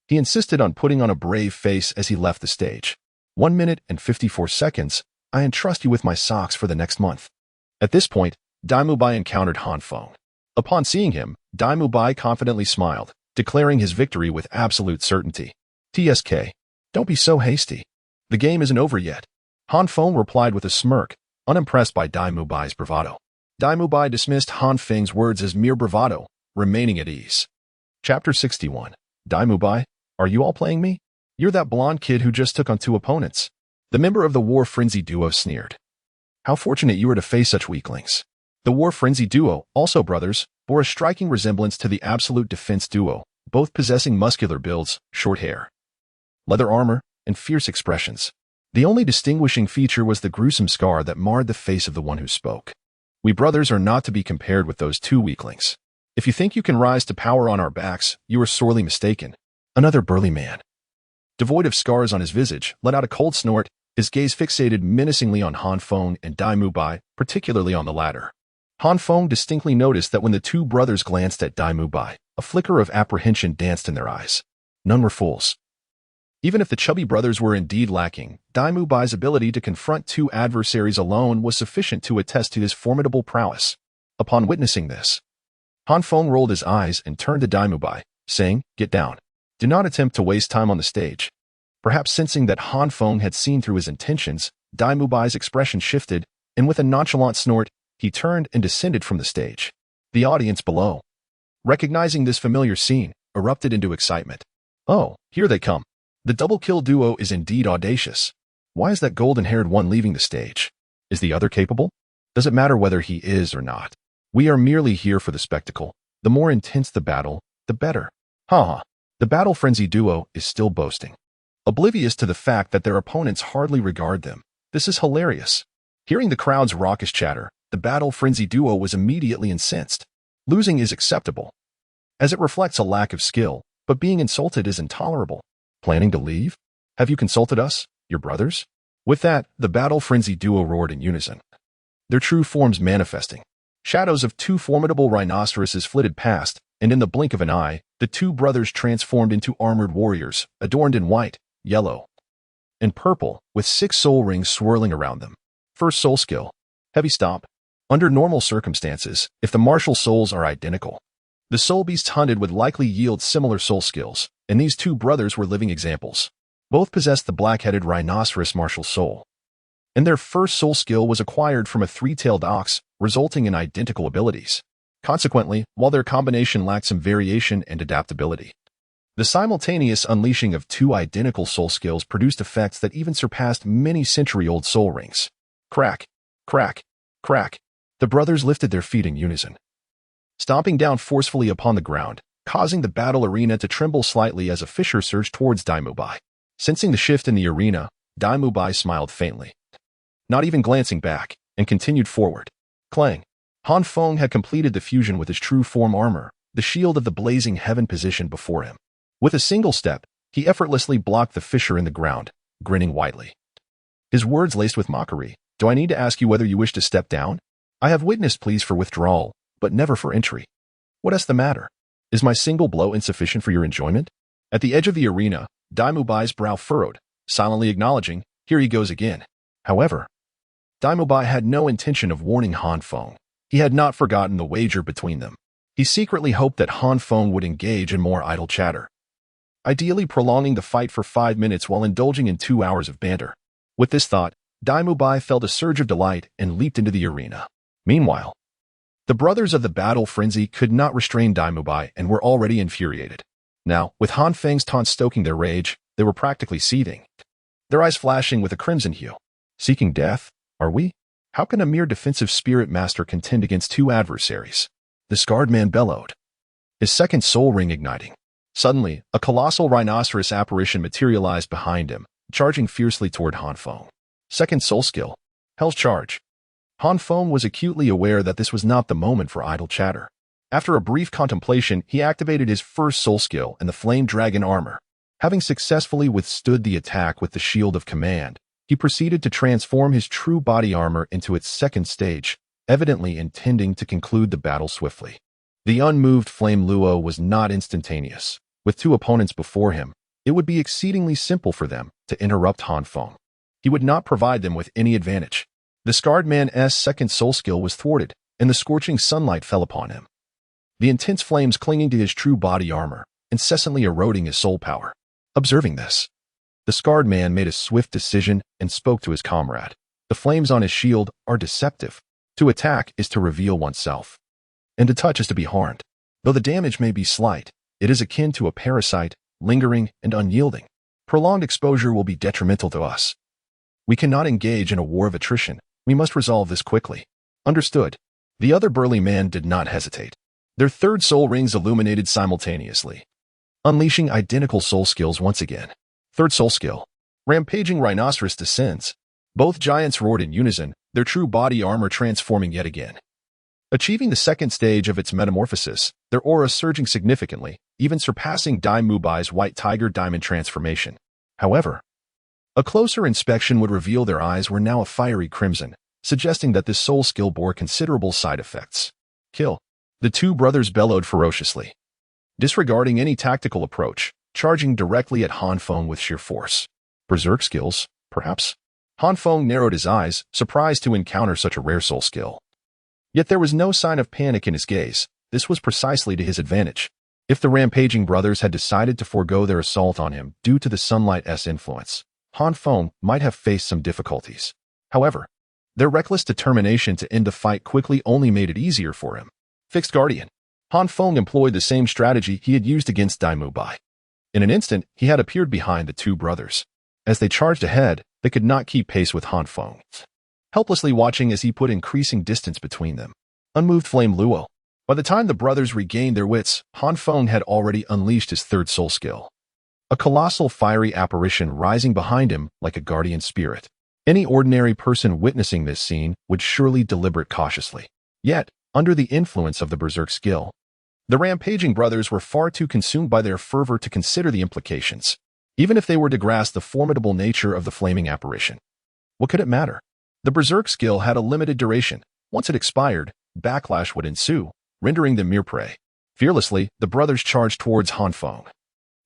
He insisted on putting on a brave face as he left the stage. 1 minute and 54 seconds, I entrust you with my socks for the next month. At this point, Daimu Bai encountered Han Feng. Upon seeing him, Daimu Bai confidently smiled, declaring his victory with absolute certainty. TSK. Don't be so hasty. The game isn't over yet. Han Feng replied with a smirk, unimpressed by Daimu Bai's bravado. Daimu Bai dismissed Han Feng's words as mere bravado, remaining at ease. Chapter 61. Daimu Bai, are you all playing me? You're that blonde kid who just took on 2 opponents. The member of the War Frenzy duo sneered. How fortunate you were to face such weaklings. The War Frenzy duo, also brothers, bore a striking resemblance to the Absolute Defense duo, both possessing muscular builds, short hair, leather armor, and fierce expressions. The only distinguishing feature was the gruesome scar that marred the face of the one who spoke. We brothers are not to be compared with those 2 weaklings. If you think you can rise to power on our backs, you are sorely mistaken. Another burly man, devoid of scars on his visage, let out a cold snort, his gaze fixated menacingly on Han Feng and Daimu Bai, particularly on the latter. Han Feng distinctly noticed that when the 2 brothers glanced at Daimu Bai, a flicker of apprehension danced in their eyes. None were fools. Even if the chubby brothers were indeed lacking, Daimu Bai's ability to confront 2 adversaries alone was sufficient to attest to his formidable prowess. Upon witnessing this, Han Feng rolled his eyes and turned to Daimu Bai, saying, "Get down. Do not attempt to waste time on the stage." Perhaps sensing that Han Feng had seen through his intentions, Daimu Bai's expression shifted, and with a nonchalant snort, he turned and descended from the stage. The audience below, recognizing this familiar scene, erupted into excitement. Oh, here they come. The double kill duo is indeed audacious. Why is that golden-haired one leaving the stage? Is the other capable? Does it matter whether he is or not? We are merely here for the spectacle. The more intense the battle, the better. Ha. The Battle Frenzy duo is still boasting, oblivious to the fact that their opponents hardly regard them. This is hilarious. Hearing the crowd's raucous chatter, the Battle Frenzy duo was immediately incensed. Losing is acceptable, as it reflects a lack of skill, but being insulted is intolerable. Planning to leave? Have you consulted us, your brothers? With that, the Battle Frenzy duo roared in unison, their true forms manifesting. Shadows of 2 formidable rhinoceroses flitted past, and in the blink of an eye, the 2 brothers transformed into armored warriors, adorned in white, yellow, and purple, with 6 soul rings swirling around them. First soul skill. Heavy Stomp. Under normal circumstances, if the martial souls are identical, the soul beasts hunted would likely yield similar soul skills, and these 2 brothers were living examples. Both possessed the black-headed rhinoceros martial soul, and their first soul skill was acquired from a three-tailed ox, resulting in identical abilities. Consequently, while their combination lacked some variation and adaptability, the simultaneous unleashing of two identical soul skills produced effects that even surpassed many century-old soul rings. Crack, crack, crack. The brothers lifted their feet in unison, stomping down forcefully upon the ground, causing the battle arena to tremble slightly as a fissure surged towards Daimubai. Sensing the shift in the arena, Daimubai smiled faintly, not even glancing back, and continued forward. Clang. Han Feng had completed the fusion with his true form armor, the shield of the blazing heaven positioned before him. With a single step, he effortlessly blocked the fissure in the ground, grinning widely. His words laced with mockery. Do I need to ask you whether you wish to step down? I have witnessed pleas for withdrawal, but never for entry. What is the matter? Is my single blow insufficient for your enjoyment? At the edge of the arena, Daimubai's brow furrowed, silently acknowledging, here he goes again. However, Daimubai had no intention of warning Han Feng. He had not forgotten the wager between them. He secretly hoped that Han Feng would engage in more idle chatter, ideally prolonging the fight for 5 minutes while indulging in 2 hours of banter. With this thought, Daimubai felt a surge of delight and leaped into the arena. Meanwhile, the brothers of the battle frenzy could not restrain Daimubai and were already infuriated. Now, with Han Feng's taunt stoking their rage, they were practically seething, their eyes flashing with a crimson hue. Seeking death, are we? How can a mere defensive spirit master contend against two adversaries? The scarred man bellowed, his second soul ring igniting. Suddenly, a colossal rhinoceros apparition materialized behind him, charging fiercely toward Han Feng. Second soul skill, Hell's Charge. Han Feng was acutely aware that this was not the moment for idle chatter. After a brief contemplation, he activated his first soul skill and the Flame Dragon armor. Having successfully withstood the attack with the Shield of Command, he proceeded to transform his true body armor into its second stage, evidently intending to conclude the battle swiftly. The unmoved Flame Luo was not instantaneous. With two opponents before him, it would be exceedingly simple for them to interrupt Han Feng. He would not provide them with any advantage. The scarred man's second soul skill was thwarted, and the scorching sunlight fell upon him, the intense flames clinging to his true body armor, incessantly eroding his soul power. Observing this, the scarred man made a swift decision and spoke to his comrade. The flames on his shield are deceptive. To attack is to reveal oneself, and to touch is to be harmed. Though the damage may be slight, it is akin to a parasite, lingering and unyielding. Prolonged exposure will be detrimental to us. We cannot engage in a war of attrition. We must resolve this quickly. Understood. The other burly man did not hesitate. Their third soul rings illuminated simultaneously, unleashing identical soul skills once again. Third soul skill, Rampaging Rhinoceros descends. Both giants roared in unison, their true body armor transforming yet again. Achieving the second stage of its metamorphosis, their aura surging significantly, even surpassing Daimubai's White Tiger Diamond transformation. However, a closer inspection would reveal their eyes were now a fiery crimson, suggesting that this soul skill bore considerable side effects. Kill. The two brothers bellowed ferociously, disregarding any tactical approach, charging directly at Han Feng with sheer force. Berserk skills, perhaps? Han Feng narrowed his eyes, surprised to encounter such a rare soul skill. Yet there was no sign of panic in his gaze. This was precisely to his advantage. If the rampaging brothers had decided to forego their assault on him due to the sunlight's influence, Han Feng might have faced some difficulties. However, their reckless determination to end the fight quickly only made it easier for him. Fixed Guardian. Han Feng employed the same strategy he had used against Daimubai. In an instant, he had appeared behind the two brothers. As they charged ahead, they could not keep pace with Han Feng, helplessly watching as he put increasing distance between them. Unmoved Flame Luo. By the time the brothers regained their wits, Han Feng had already unleashed his third soul skill, a colossal fiery apparition rising behind him like a guardian spirit. Any ordinary person witnessing this scene would surely deliberate cautiously. Yet, under the influence of the berserk skill, the rampaging brothers were far too consumed by their fervor to consider the implications, even if they were to grasp the formidable nature of the flaming apparition. What could it matter? The berserk skill had a limited duration. Once it expired, backlash would ensue, rendering them mere prey. Fearlessly, the brothers charged towards Han Feng,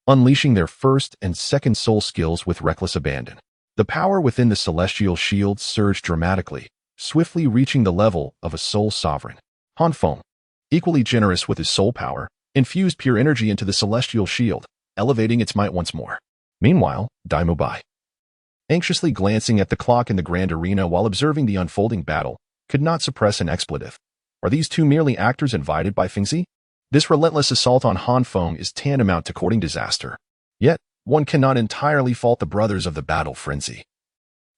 unleashing their first and second soul skills with reckless abandon. The power within the celestial shield surged dramatically, swiftly reaching the level of a soul sovereign. Han Feng, equally generous with his soul power, infused pure energy into the celestial shield, elevating its might once more. Meanwhile, Daimubai, anxiously glancing at the clock in the grand arena while observing the unfolding battle, could not suppress an expletive. Are these two merely actors invited by Fengzi? This relentless assault on Han Feng is tantamount to courting disaster. Yet, one cannot entirely fault the brothers of the battle frenzy.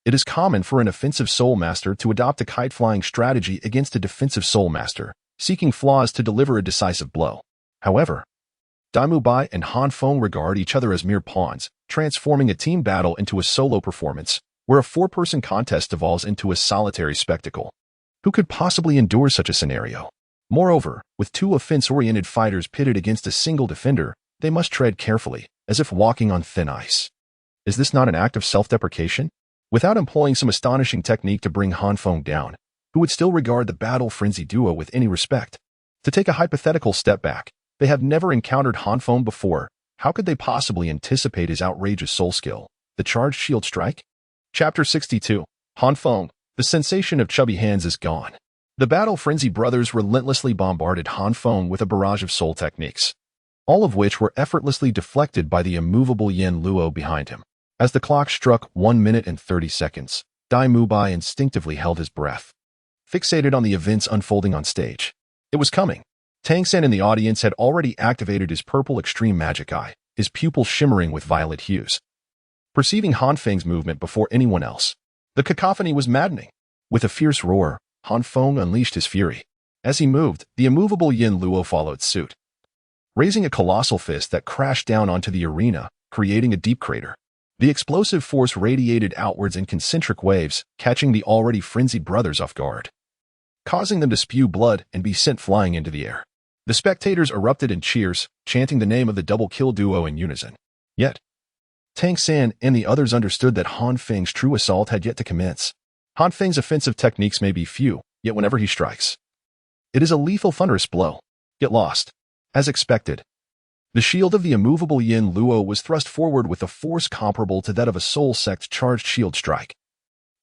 It is common for an offensive soul master to adopt a kite-flying strategy against a defensive soul master, seeking flaws to deliver a decisive blow. However, Daimubai and Han Feng regard each other as mere pawns, transforming a team battle into a solo performance, where a four-person contest devolves into a solitary spectacle. Who could possibly endure such a scenario? Moreover, with two offense-oriented fighters pitted against a single defender, they must tread carefully, as if walking on thin ice. Is this not an act of self-deprecation? Without employing some astonishing technique to bring Han Feng down, who would still regard the battle frenzy duo with any respect? To take a hypothetical step back, they have never encountered Han Feng before. How could they possibly anticipate his outrageous soul skill, the charged shield strike? Chapter 62. Han Feng, the sensation of chubby hands is gone. The battle frenzy brothers relentlessly bombarded Han Feng with a barrage of soul techniques, all of which were effortlessly deflected by the immovable Yen Luo behind him. As the clock struck 1 minute and 30 seconds, Daimubai instinctively held his breath, fixated on the events unfolding on stage. It was coming. Tangan in the audience had already activated his purple extreme magic eye, his pupils shimmering with violet hues. Perceiving Han Feng's movement before anyone else, the cacophony was maddening. With a fierce roar, Han Feng unleashed his fury. As he moved, the immovable Yen Luo followed suit, raising a colossal fist that crashed down onto the arena, creating a deep crater. The explosive force radiated outwards in concentric waves, catching the already frenzied brothers off guard, causing them to spew blood and be sent flying into the air. The spectators erupted in cheers, chanting the name of the double-kill duo in unison. Yet, Tangan and the others understood that Han Feng's true assault had yet to commence. Han Feng's offensive techniques may be few, yet whenever he strikes, it is a lethal thunderous blow. Get lost. As expected, the shield of the immovable Yen Luo was thrust forward with a force comparable to that of a soul sect charged shield strike,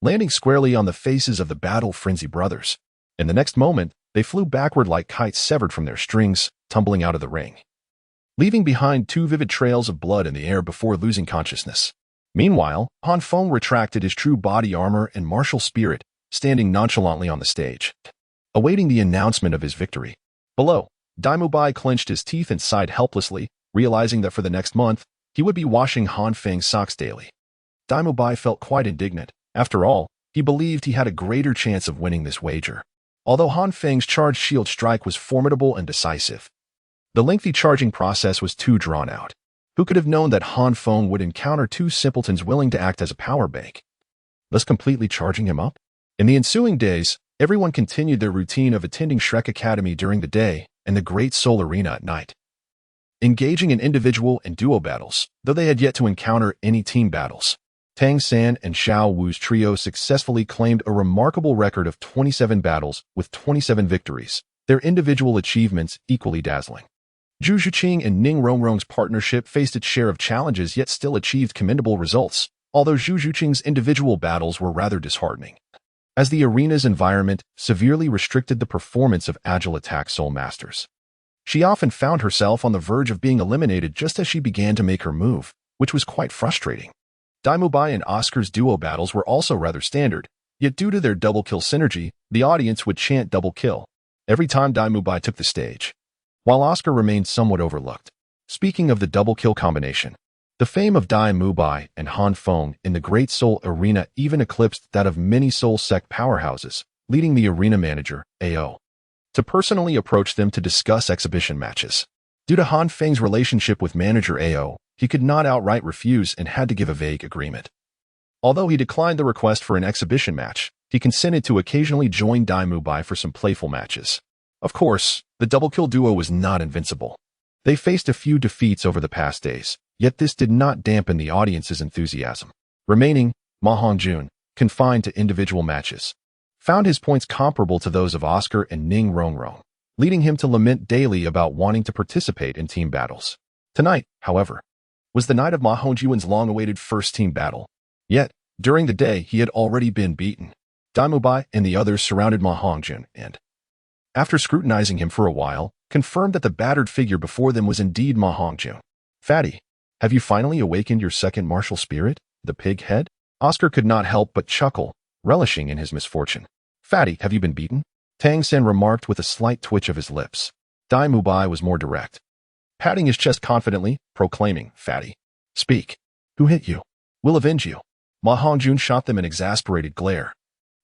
landing squarely on the faces of the battle frenzy brothers. In the next moment, they flew backward like kites severed from their strings, tumbling out of the ring, leaving behind two vivid trails of blood in the air before losing consciousness. Meanwhile, Han Feng retracted his true body armor and martial spirit, standing nonchalantly on the stage, awaiting the announcement of his victory. Below, Daimubai clenched his teeth and sighed helplessly, realizing that for the next month, he would be washing Han Feng's socks daily. Daimubai felt quite indignant. After all, he believed he had a greater chance of winning this wager. Although Han Feng's charged shield strike was formidable and decisive, the lengthy charging process was too drawn out. Who could have known that Han Feng would encounter two simpletons willing to act as a power bank, thus completely charging him up? In the ensuing days, everyone continued their routine of attending Shrek Academy during the day and the Great Soul Arena at night, engaging in individual and duo battles, though they had yet to encounter any team battles. Tangan and Xiao Wu's trio successfully claimed a remarkable record of 27 battles with 27 victories, their individual achievements equally dazzling. Zhu Zhuqing and Ning Rongrong's partnership faced its share of challenges yet still achieved commendable results, although Zhu Zhuqing's individual battles were rather disheartening, as the arena's environment severely restricted the performance of agile attack soul masters. She often found herself on the verge of being eliminated just as she began to make her move, which was quite frustrating. Daimubai and Oscar's duo battles were also rather standard, yet due to their double-kill synergy, the audience would chant double kill every time Daimubai took the stage, while Oscar remained somewhat overlooked. Speaking of the double-kill combination, the fame of Daimubai and Han Feng in the Great Soul Arena even eclipsed that of many soul sect powerhouses, leading the arena manager, AO, to personally approach them to discuss exhibition matches. Due to Han Feng's relationship with manager AO, he could not outright refuse and had to give a vague agreement. Although he declined the request for an exhibition match, he consented to occasionally join Daimubai for some playful matches. Of course, the double-kill duo was not invincible. They faced a few defeats over the past days, yet this did not dampen the audience's enthusiasm. Remaining, Ma Hongjun, confined to individual matches, found his points comparable to those of Oscar and Ning Rongrong, leading him to lament daily about wanting to participate in team battles. Tonight, however, was the night of Ma Hongjun's long-awaited first team battle. Yet, during the day he had already been beaten. Daimubai and the others surrounded Ma Hongjun and, after scrutinizing him for a while, confirmed that the battered figure before them was indeed Ma Hongjun. Fatty, Have you finally awakened your second martial spirit, the pig head? Oscar could not help but chuckle, relishing in his misfortune. Fatty, have you been beaten? Tangan remarked with a slight twitch of his lips. Dai Mubai was more direct, patting his chest confidently, proclaiming, Fatty, speak. Who hit you? We'll avenge you. Ma Hongjun shot them an exasperated glare.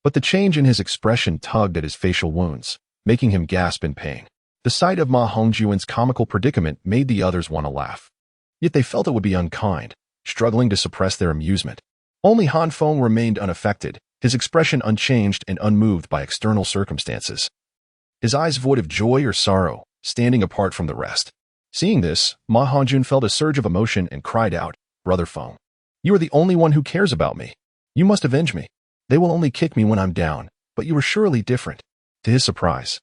But the change in his expression tugged at his facial wounds, making him gasp in pain. The sight of Ma Hongjun's comical predicament made the others want to laugh. Yet they felt it would be unkind, struggling to suppress their amusement. Only Han Feng remained unaffected, his expression unchanged and unmoved by external circumstances. His eyes void of joy or sorrow, standing apart from the rest. Seeing this, Ma Hongjun felt a surge of emotion and cried out, Brother Feng, you are the only one who cares about me. You must avenge me. They will only kick me when I'm down, but you are surely different. To his surprise,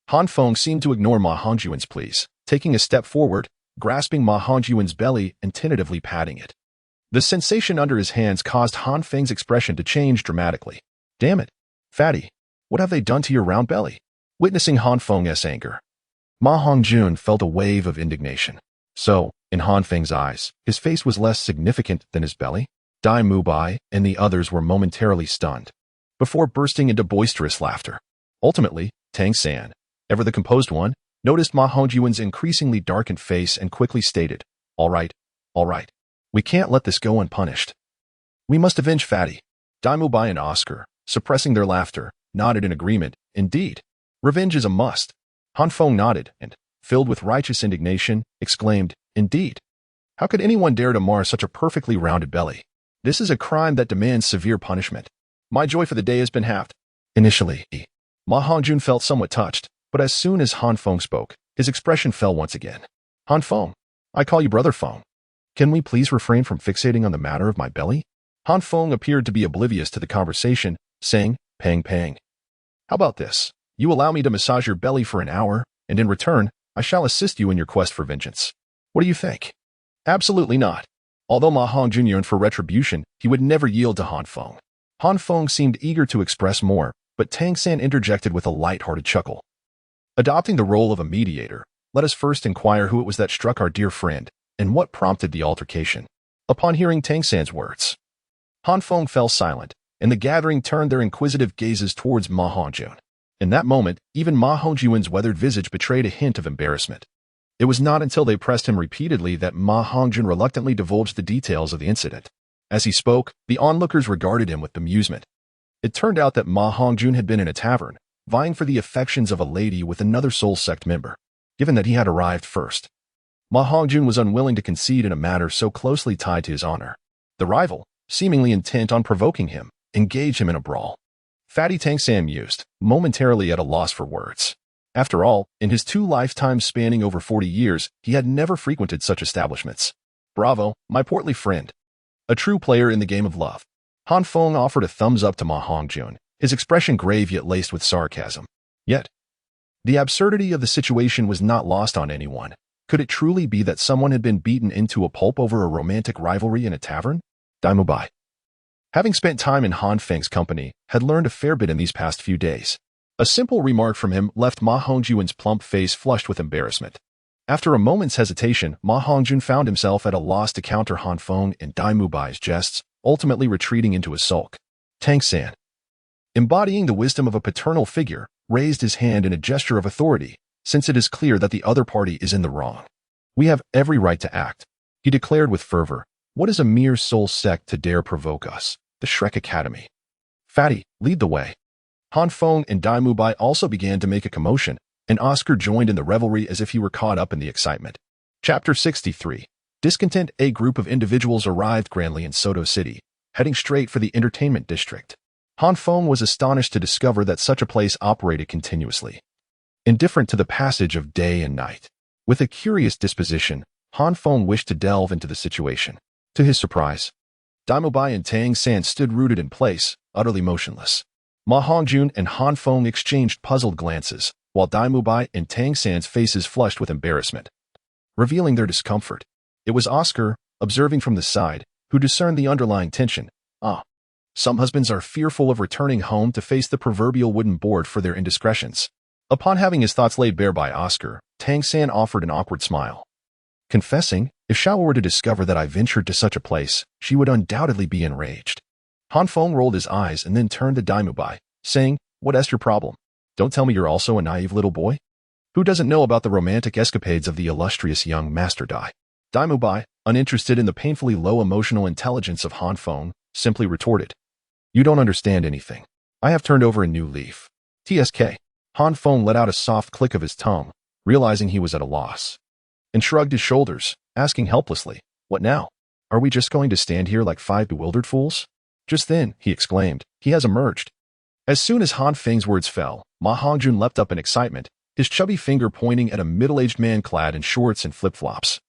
Han Feng seemed to ignore Ma Hongjun's pleas, taking a step forward, grasping Ma Hongjun's belly and tentatively patting it. The sensation under his hands caused Han Feng's expression to change dramatically. Damn it, Fatty, what have they done to your round belly? Witnessing Han Feng's anger, Ma Hongjun felt a wave of indignation. So, in Han Feng's eyes, his face was less significant than his belly. Dai Mubai and the others were momentarily stunned, before bursting into boisterous laughter. Ultimately, Tangan, ever the composed one, noticed Ma Hongjun's increasingly darkened face and quickly stated, all right. We can't let this go unpunished. We must avenge Fatty. Dai Mubai and Oscar, suppressing their laughter, nodded in agreement. Indeed, revenge is a must. Han Feng nodded and, filled with righteous indignation, exclaimed, Indeed. How could anyone dare to mar such a perfectly rounded belly? This is a crime that demands severe punishment. My joy for the day has been halved. Initially, Ma Hongjun felt somewhat touched, but as soon as Han Feng spoke, his expression fell once again. Han Feng, I call you Brother Feng. Can we please refrain from fixating on the matter of my belly? Han Feng appeared to be oblivious to the conversation, saying, Pang pang. How about this? You allow me to massage your belly for an hour, and in return, I shall assist you in your quest for vengeance. What do you think? Absolutely not. Although Ma Hongjun yearned for retribution, he would never yield to Han Feng. Han Feng seemed eager to express more, but Tangan interjected with a light-hearted chuckle. Adopting the role of a mediator, let us first inquire who it was that struck our dear friend, and what prompted the altercation. Upon hearing Tangan's words, Han Feng fell silent, and the gathering turned their inquisitive gazes towards Ma Hongjun. In that moment, even Ma Hongjun's weathered visage betrayed a hint of embarrassment. It was not until they pressed him repeatedly that Ma Hongjun reluctantly divulged the details of the incident. As he spoke, the onlookers regarded him with amusement. It turned out that Ma Hongjun had been in a tavern, vying for the affections of a lady with another Soul Sect member. Given that he had arrived first, Ma Hongjun was unwilling to concede in a matter so closely tied to his honor. The rival, seemingly intent on provoking him, engaged him in a brawl. Fatty Tangan mused, momentarily at a loss for words. After all, in his 2 lifetimes spanning over 40 years, he had never frequented such establishments. Bravo, my portly friend. A true player in the game of love. Han Feng offered a thumbs up to Ma Hongjun, his expression grave yet laced with sarcasm. Yet, the absurdity of the situation was not lost on anyone. Could it truly be that someone had been beaten into a pulp over a romantic rivalry in a tavern? Dai Mubai, having spent time in Han Feng's company, had learned a fair bit in these past few days. A simple remark from him left Ma Hongjun's plump face flushed with embarrassment. After a moment's hesitation, Ma Hongjun found himself at a loss to counter Han Feng and Dai Mubai's jests, ultimately retreating into a sulk. Tangan, embodying the wisdom of a paternal figure, raised his hand in a gesture of authority, since it is clear that the other party is in the wrong. We have every right to act, he declared with fervor. What is a mere soul sect to dare provoke us? The Shrek Academy. Fatty, lead the way. Han Feng and Dai Mubai also began to make a commotion, and Oscar joined in the revelry as if he were caught up in the excitement. Chapter 63. Discontent. A group of individuals arrived grandly in Soto City, heading straight for the entertainment district. Han Feng was astonished to discover that such a place operated continuously, indifferent to the passage of day and night. With a curious disposition, Han Feng wished to delve into the situation. To his surprise, Dai Mubai and Tangan stood rooted in place, utterly motionless. Ma Hongjun and Han Feng exchanged puzzled glances, while Dai Mubai and Tangan's faces flushed with embarrassment, revealing their discomfort. It was Oscar, observing from the side, who discerned the underlying tension. Some husbands are fearful of returning home to face the proverbial wooden board for their indiscretions. Upon having his thoughts laid bare by Oscar, Tangan offered an awkward smile. Confessing, If Xiao were to discover that I ventured to such a place, she would undoubtedly be enraged. Han Feng rolled his eyes and then turned to Daimubai, saying, "What's your problem? Don't tell me you're also a naive little boy? Who doesn't know about the romantic escapades of the illustrious young Master Dai?" Daimubai, uninterested in the painfully low emotional intelligence of Han Feng, simply retorted, "You don't understand anything. I have turned over a new leaf." TSK. Han Feng let out a soft click of his tongue, realizing he was at a loss, and shrugged his shoulders, asking helplessly, "What now? Are we just going to stand here like 5 bewildered fools?" Just then, he exclaimed, "He has emerged." As soon as Han Feng's words fell, Ma Hongjun leapt up in excitement, his chubby finger pointing at a middle-aged man clad in shorts and flip-flops.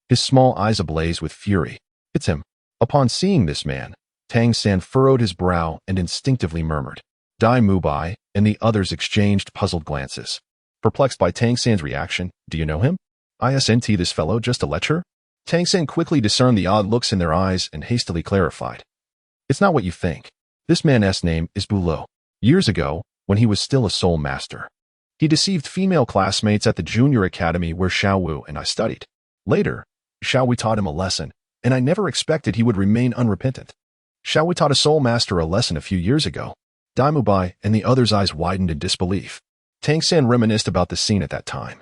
His small eyes ablaze with fury. "It's him." Upon seeing this man, Tang San furrowed his brow and instinctively murmured. Dai Mubai and the others exchanged puzzled glances. Perplexed by Tang San's reaction, "Do you know him? Isn't this fellow just a lecher?" Tang San quickly discerned the odd looks in their eyes and hastily clarified. "It's not what you think. This man's name is Douluo. Years ago, when he was still a soul master, he deceived female classmates at the junior academy where Xiao Wu and I studied. Later, Xiao Wu taught him a lesson, and I never expected he would remain unrepentant. Xiao Wu taught a soul master a lesson a few years ago." Daimubai and the others' eyes widened in disbelief. Tang San reminisced about the scene at that time,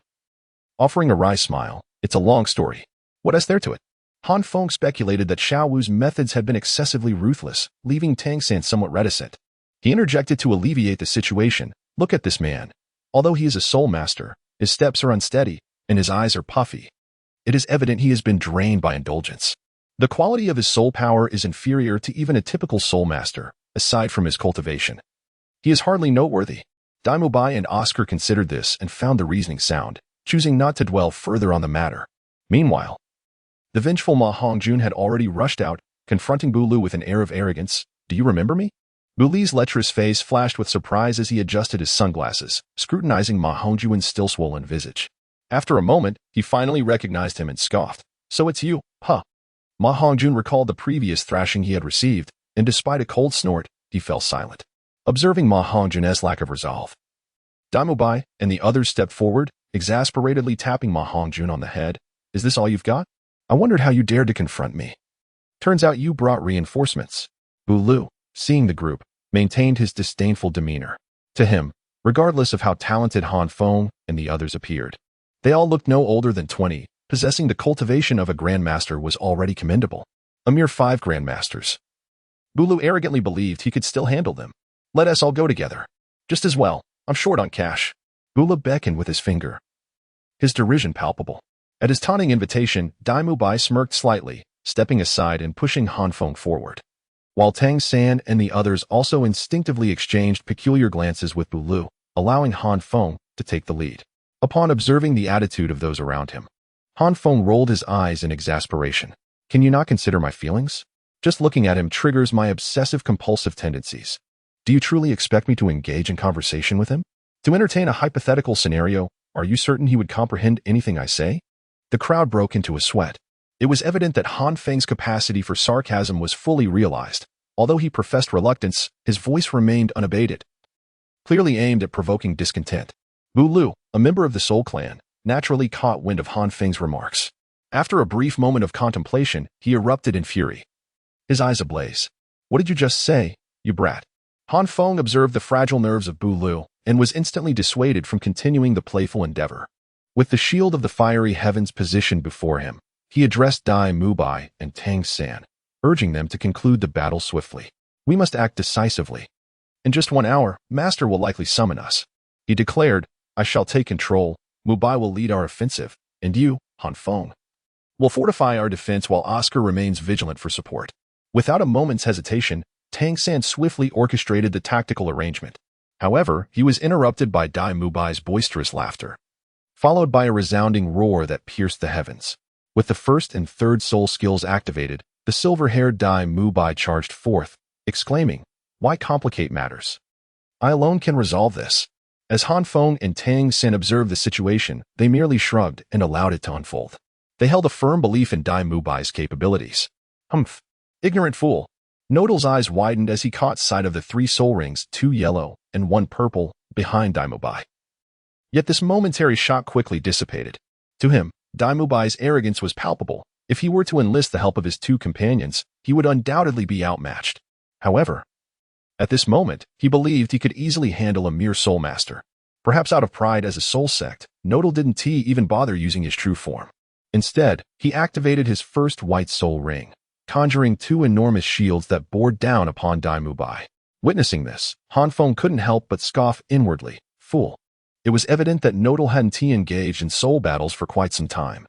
offering a wry smile. "It's a long story. What's there to it?" Han Feng speculated that Xiao Wu's methods had been excessively ruthless, leaving Tang San somewhat reticent. He interjected to alleviate the situation. "Look at this man. Although he is a soul master, his steps are unsteady, and his eyes are puffy. It is evident he has been drained by indulgence. The quality of his soul power is inferior to even a typical soul master, aside from his cultivation. He is hardly noteworthy." Daimubai and Oscar considered this and found the reasoning sound, choosing not to dwell further on the matter. Meanwhile, the vengeful Ma Hongjun had already rushed out, confronting Douluo with an air of arrogance. "Do you remember me?" Douluo's lecherous face flashed with surprise as he adjusted his sunglasses, scrutinizing Ma Hongjun's still swollen visage. After a moment, he finally recognized him and scoffed. "So it's you, huh?" Ma Hongjun recalled the previous thrashing he had received, and despite a cold snort, he fell silent, observing Ma Hongjun's lack of resolve. Daimubai and the others stepped forward, exasperatedly tapping Ma Hongjun on the head. "Is this all you've got? I wondered how you dared to confront me. Turns out you brought reinforcements." Douluo, seeing the group, maintained his disdainful demeanor. To him, regardless of how talented Han Feng and the others appeared, they all looked no older than 20. Possessing the cultivation of a grandmaster was already commendable. A mere 5 grandmasters. Douluo arrogantly believed he could still handle them. "Let us all go together. Just as well, I'm short on cash." Douluo beckoned with his finger, his derision palpable. At his taunting invitation, Daimubai smirked slightly, stepping aside and pushing Han Feng forward, while Tang San and the others also instinctively exchanged peculiar glances with Douluo, allowing Han Feng to take the lead. Upon observing the attitude of those around him, Han Feng rolled his eyes in exasperation. "Can you not consider my feelings? Just looking at him triggers my obsessive-compulsive tendencies. Do you truly expect me to engage in conversation with him? To entertain a hypothetical scenario, are you certain he would comprehend anything I say?" The crowd broke into a sweat. It was evident that Han Feng's capacity for sarcasm was fully realized. Although he professed reluctance, his voice remained unabated, clearly aimed at provoking discontent. Douluo, a member of the Soul Clan, naturally caught wind of Han Feng's remarks. After a brief moment of contemplation, he erupted in fury, his eyes ablaze. "What did you just say, you brat?" Han Feng observed the fragile nerves of Douluo and was instantly dissuaded from continuing the playful endeavor. With the shield of the fiery heavens positioned before him, he addressed Dai Mubai and Tang San, urging them to conclude the battle swiftly. "We must act decisively. In just 1 hour, Master will likely summon us," he declared. "I shall take control. Mubai will lead our offensive, and you, Han Feng, will fortify our defense while Oscar remains vigilant for support." Without a moment's hesitation, Tang San swiftly orchestrated the tactical arrangement. However, he was interrupted by Dai Mubai's boisterous laughter, followed by a resounding roar that pierced the heavens. With the first and third soul skills activated, the silver-haired Dai Mubai charged forth, exclaiming, "Why complicate matters? I alone can resolve this." As Han Feng and Tang San observed the situation, they merely shrugged and allowed it to unfold. They held a firm belief in Dai Mubai's capabilities. "Humph! Ignorant fool." Nodal's eyes widened as he caught sight of the 3 soul rings, 2 yellow and 1 purple, behind Daimubai. Yet this momentary shock quickly dissipated. To him, Daimubai's arrogance was palpable, If he were to enlist the help of his two companions, he would undoubtedly be outmatched. However, at this moment, he believed he could easily handle a mere soul master. Perhaps out of pride as a soul sect, Nodal didn't even bother using his true form. Instead, he activated his first white soul ring, conjuring two enormous shields that bore down upon Dai Mubai. Witnessing this, Han Feng couldn't help but scoff inwardly. Fool. It was evident that Nodal hadn't engaged in soul battles for quite some time,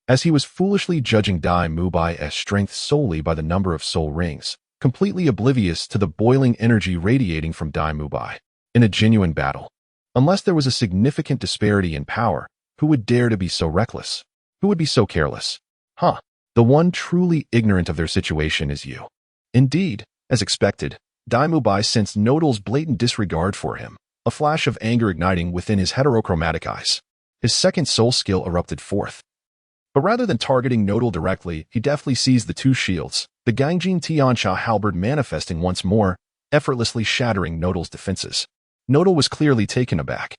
as he was foolishly judging Dai Mubai as strength solely by the number of soul rings, completely oblivious to the boiling energy radiating from Dai Mubai. In a genuine battle, unless there was a significant disparity in power, who would dare to be so reckless? Who would be so careless? Huh. The one truly ignorant of their situation is you. Indeed, as expected, Dai Mubai sensed Nodal's blatant disregard for him, a flash of anger igniting within his heterochromatic eyes. His second soul skill erupted forth. But rather than targeting Nodal directly, he deftly seized the two shields, the Gangjin Tianxia halberd manifesting once more, effortlessly shattering Nodal's defenses. Nodal was clearly taken aback.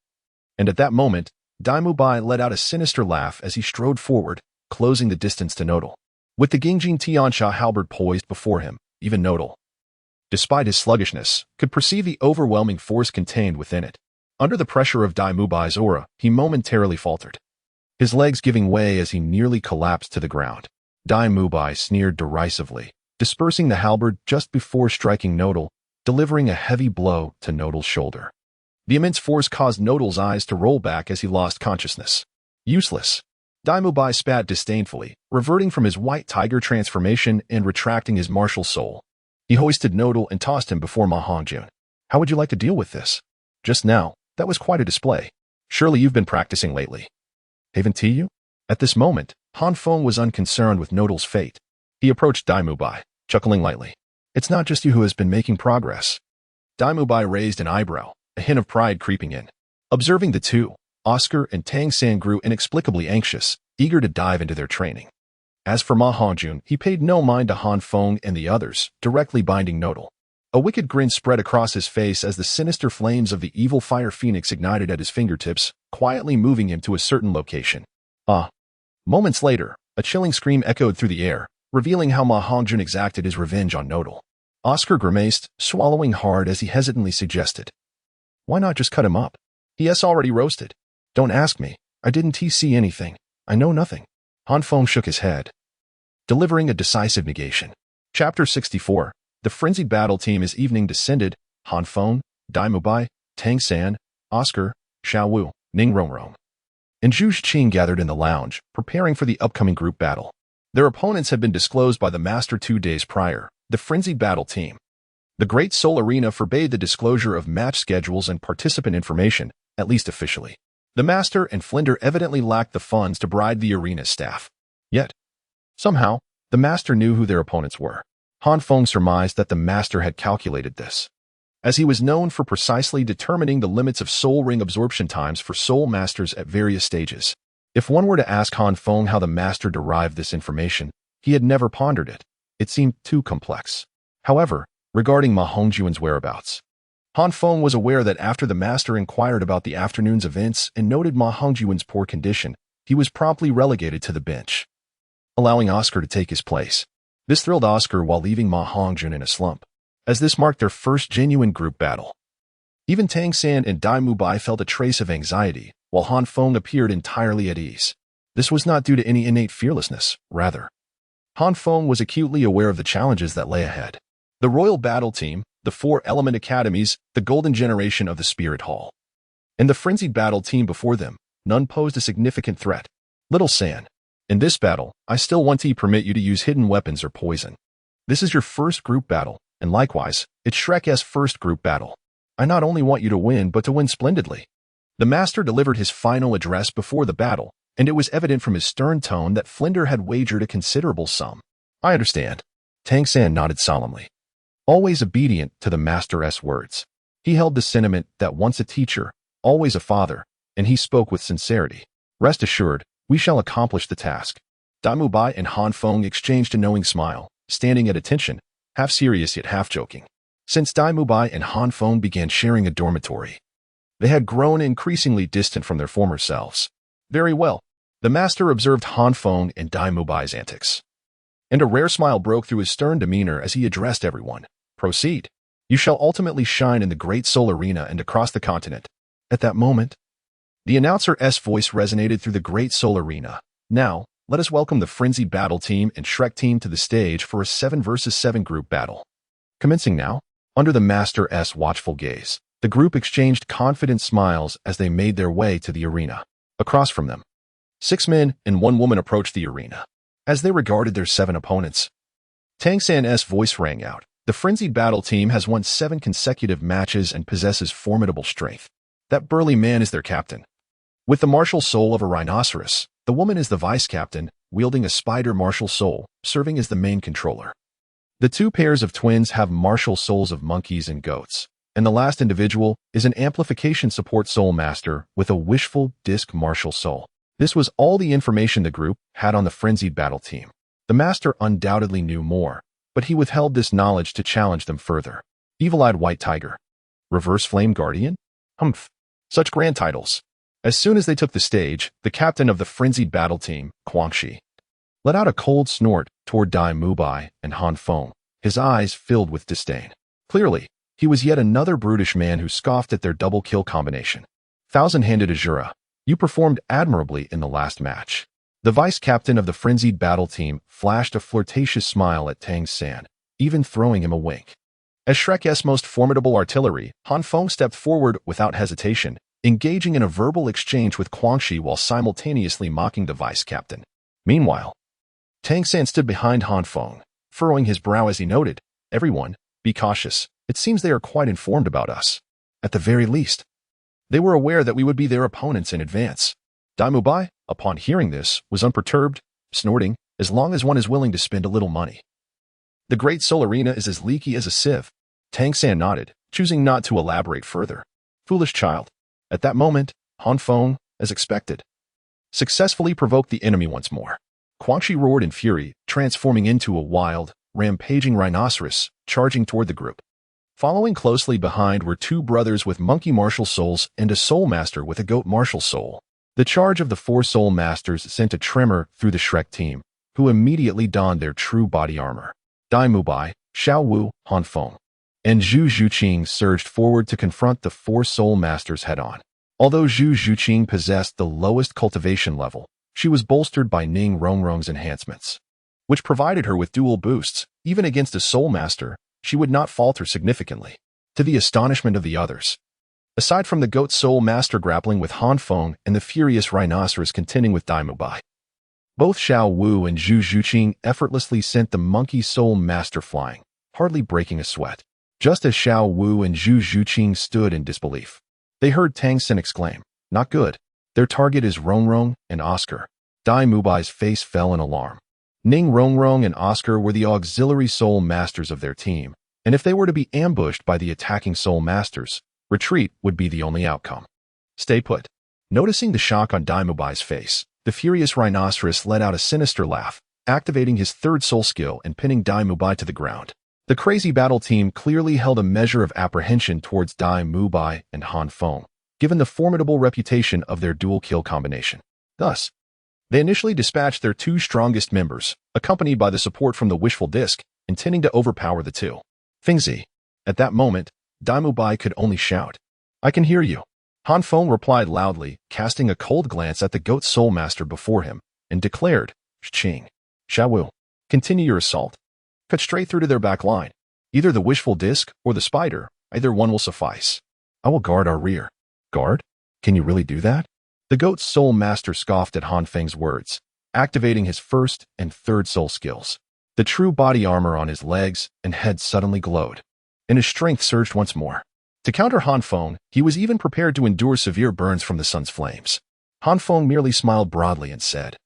And at that moment, Dai Mubai let out a sinister laugh as he strode forward, closing the distance to Nodal. With the Gangjin Tianxia halberd poised before him, even Nodal, despite his sluggishness, could perceive the overwhelming force contained within it. Under the pressure of Dai Mubai's aura, he momentarily faltered, his legs giving way as he nearly collapsed to the ground. Dai Mubai sneered derisively, dispersing the halberd just before striking Nodal, delivering a heavy blow to Nodal's shoulder. The immense force caused Nodal's eyes to roll back as he lost consciousness. Useless. Dai Mubai spat disdainfully, reverting from his white tiger transformation and retracting his martial soul. He hoisted Nodal and tossed him before Ma Hongjun. How would you like to deal with this? Just now, that was quite a display. Surely you've been practicing lately. Haven't you? At this moment, Han Feng was unconcerned with Nodal's fate. He approached Dai Mubai, chuckling lightly. It's not just you who has been making progress. Dai Mubai raised an eyebrow, a hint of pride creeping in. Observing the two, Oscar and Tangan grew inexplicably anxious, eager to dive into their training. As for Ma Hongjun, he paid no mind to Han Feng and the others, directly binding Nodal. A wicked grin spread across his face as the sinister flames of the evil fire phoenix ignited at his fingertips, quietly moving him to a certain location. Moments later, a chilling scream echoed through the air, revealing how Ma Hongjun exacted his revenge on Nodal. Oscar grimaced, swallowing hard as he hesitantly suggested. Why not just cut him up? He has already roasted. Don't ask me. I didn't see anything. I know nothing. Han Feng shook his head, delivering a decisive negation. Chapter 64. The frenzied battle team as evening descended. Han Feng, Dai Mubai, Tang San, Oscar, Xiao Wu, Ning Rongrong, and Zhu Qing gathered in the lounge, preparing for the upcoming group battle. Their opponents had been disclosed by the master 2 days prior, the frenzied battle team. The Great Soul Arena forbade the disclosure of match schedules and participant information, at least officially. The master and Flinder evidently lacked the funds to bribe the arena staff. Yet, somehow, the master knew who their opponents were. Han Feng surmised that the master had calculated this, as he was known for precisely determining the limits of soul ring absorption times for soul masters at various stages. If one were to ask Han Feng how the master derived this information, he had never pondered it. It seemed too complex. However, regarding Ma Hongjun's whereabouts, Han Feng was aware that after the master inquired about the afternoon's events and noted Ma Hongjun's poor condition, he was promptly relegated to the bench, allowing Oscar to take his place. This thrilled Oscar while leaving Ma Hongjun in a slump, as this marked their first genuine group battle. Even Tang San and Dai Mubai felt a trace of anxiety, while Han Feng appeared entirely at ease. This was not due to any innate fearlessness, rather. Han Feng was acutely aware of the challenges that lay ahead. The Royal Battle Team, the 4 Element Academies, the Golden Generation of the Spirit Hall, and the Frenzied Battle Team before them, none posed a significant threat. Little San, in this battle, I still want to permit you to use hidden weapons or poison. This is your first group battle, and likewise, it's Shrek's first group battle. I not only want you to win, but to win splendidly. The master delivered his final address before the battle, and it was evident from his stern tone that Flinder had wagered a considerable sum. I understand. Tang San nodded solemnly, always obedient to the master's words. He held the sentiment that once a teacher, always a father, and he spoke with sincerity. Rest assured, we shall accomplish the task. Dai Mubai and Han Feng exchanged a knowing smile, standing at attention, half serious yet half joking. Since Dai Mubai and Han Feng began sharing a dormitory, they had grown increasingly distant from their former selves. Very well. The master observed Han Feng and Dai Mubai's antics, and a rare smile broke through his stern demeanor as he addressed everyone. Proceed. You shall ultimately shine in the Great Soul Arena and across the continent. At that moment, the announcer's voice resonated through the Great Soul Arena. Now, let us welcome the Frenzied Battle Team and Shrek Team to the stage for a 7 vs 7 group battle. Commencing now, under the Master's watchful gaze, the group exchanged confident smiles as they made their way to the arena. Across from them, 6 men and 1 woman approached the arena. As they regarded their 7 opponents, Tangan's voice rang out. The Frenzied Battle Team has won 7 consecutive matches and possesses formidable strength. That burly man is their captain. With the martial soul of a rhinoceros, the woman is the vice-captain, wielding a spider martial soul, serving as the main controller. The 2 pairs of twins have martial souls of monkeys and goats, and the last individual is an amplification support soul master with a wishful disc martial soul. This was all the information the group had on the Frenzied Battle Team. The master undoubtedly knew more, but he withheld this knowledge to challenge them further. Evil-eyed White Tiger. Reverse Flame Guardian? Humph. Such grand titles. As soon as they took the stage, the captain of the Frenzied Battle Team, Guangxi, let out a cold snort toward Dai Mubai and Han Feng, his eyes filled with disdain. Clearly, he was yet another brutish man who scoffed at their double kill combination. Thousand-handed Azura, you performed admirably in the last match. The vice-captain of the Frenzied Battle Team flashed a flirtatious smile at Tangan, even throwing him a wink. As Shrek's most formidable artillery, Han Feng stepped forward without hesitation, engaging in a verbal exchange with Guangxi while simultaneously mocking the vice-captain. Meanwhile, Tangan stood behind Han Feng, furrowing his brow as he noted, "Everyone, be cautious. It seems they are quite informed about us. At the very least, they were aware that we would be their opponents in advance." Dai Mubai, upon hearing this, was unperturbed, snorting, "As long as one is willing to spend a little money. The Great Soul Arena is as leaky as a sieve." Tangan nodded, choosing not to elaborate further. Foolish child. At that moment, Han Feng, as expected, successfully provoked the enemy once more. Guangxi roared in fury, transforming into a wild, rampaging rhinoceros, charging toward the group. Following closely behind were 2 brothers with monkey martial souls and a soul master with a goat martial soul. The charge of the 4 soul masters sent a tremor through the Shrek team, who immediately donned their true body armor. Dai Mubai, Xiao Wu, Han Feng, and Zhu Zhuqing surged forward to confront the 4 soul masters head-on. Although Zhu Zhuqing possessed the lowest cultivation level, she was bolstered by Ning Rongrong's enhancements, which provided her with dual boosts. Even against a soul master, she would not falter significantly, to the astonishment of the others. Aside from the goat soul master grappling with Han Feng and the furious rhinoceros contending with Dai Mubai, both Xiao Wu and Zhu Zhuqing effortlessly sent the monkey soul master flying, hardly breaking a sweat. Just as Xiao Wu and Zhu Zhuqing stood in disbelief, they heard Tangan exclaim, "Not good. Their target is Rongrong and Oscar." Dai Mubai's face fell in alarm. Ning Rongrong and Oscar were the auxiliary soul masters of their team, and if they were to be ambushed by the attacking soul masters, retreat would be the only outcome. Stay put. Noticing the shock on Dai Mubai's face, the furious rhinoceros let out a sinister laugh, activating his 3rd soul skill and pinning Dai Mubai to the ground. The crazy battle team clearly held a measure of apprehension towards Dai Mubai and Han Feng, given the formidable reputation of their dual kill combination. Thus, they initially dispatched their 2 strongest members, accompanied by the support from the wishful disc, intending to overpower the 2. Fengzi. At that moment, Dai Mubai could only shout, "I can hear you." Han Feng replied loudly, casting a cold glance at the goat soul master before him, and declared, "Ching. Xiao Wu, continue your assault. Cut straight through to their back line. Either the wishful disc or the spider, either one will suffice. I will guard our rear." "Guard? Can you really do that?" The goat's soul master scoffed at Han Feng's words, activating his 1st and 3rd soul skills. The true body armor on his legs and head suddenly glowed, and his strength surged once more. To counter Han Feng, he was even prepared to endure severe burns from the sun's flames. Han Feng merely smiled broadly and said,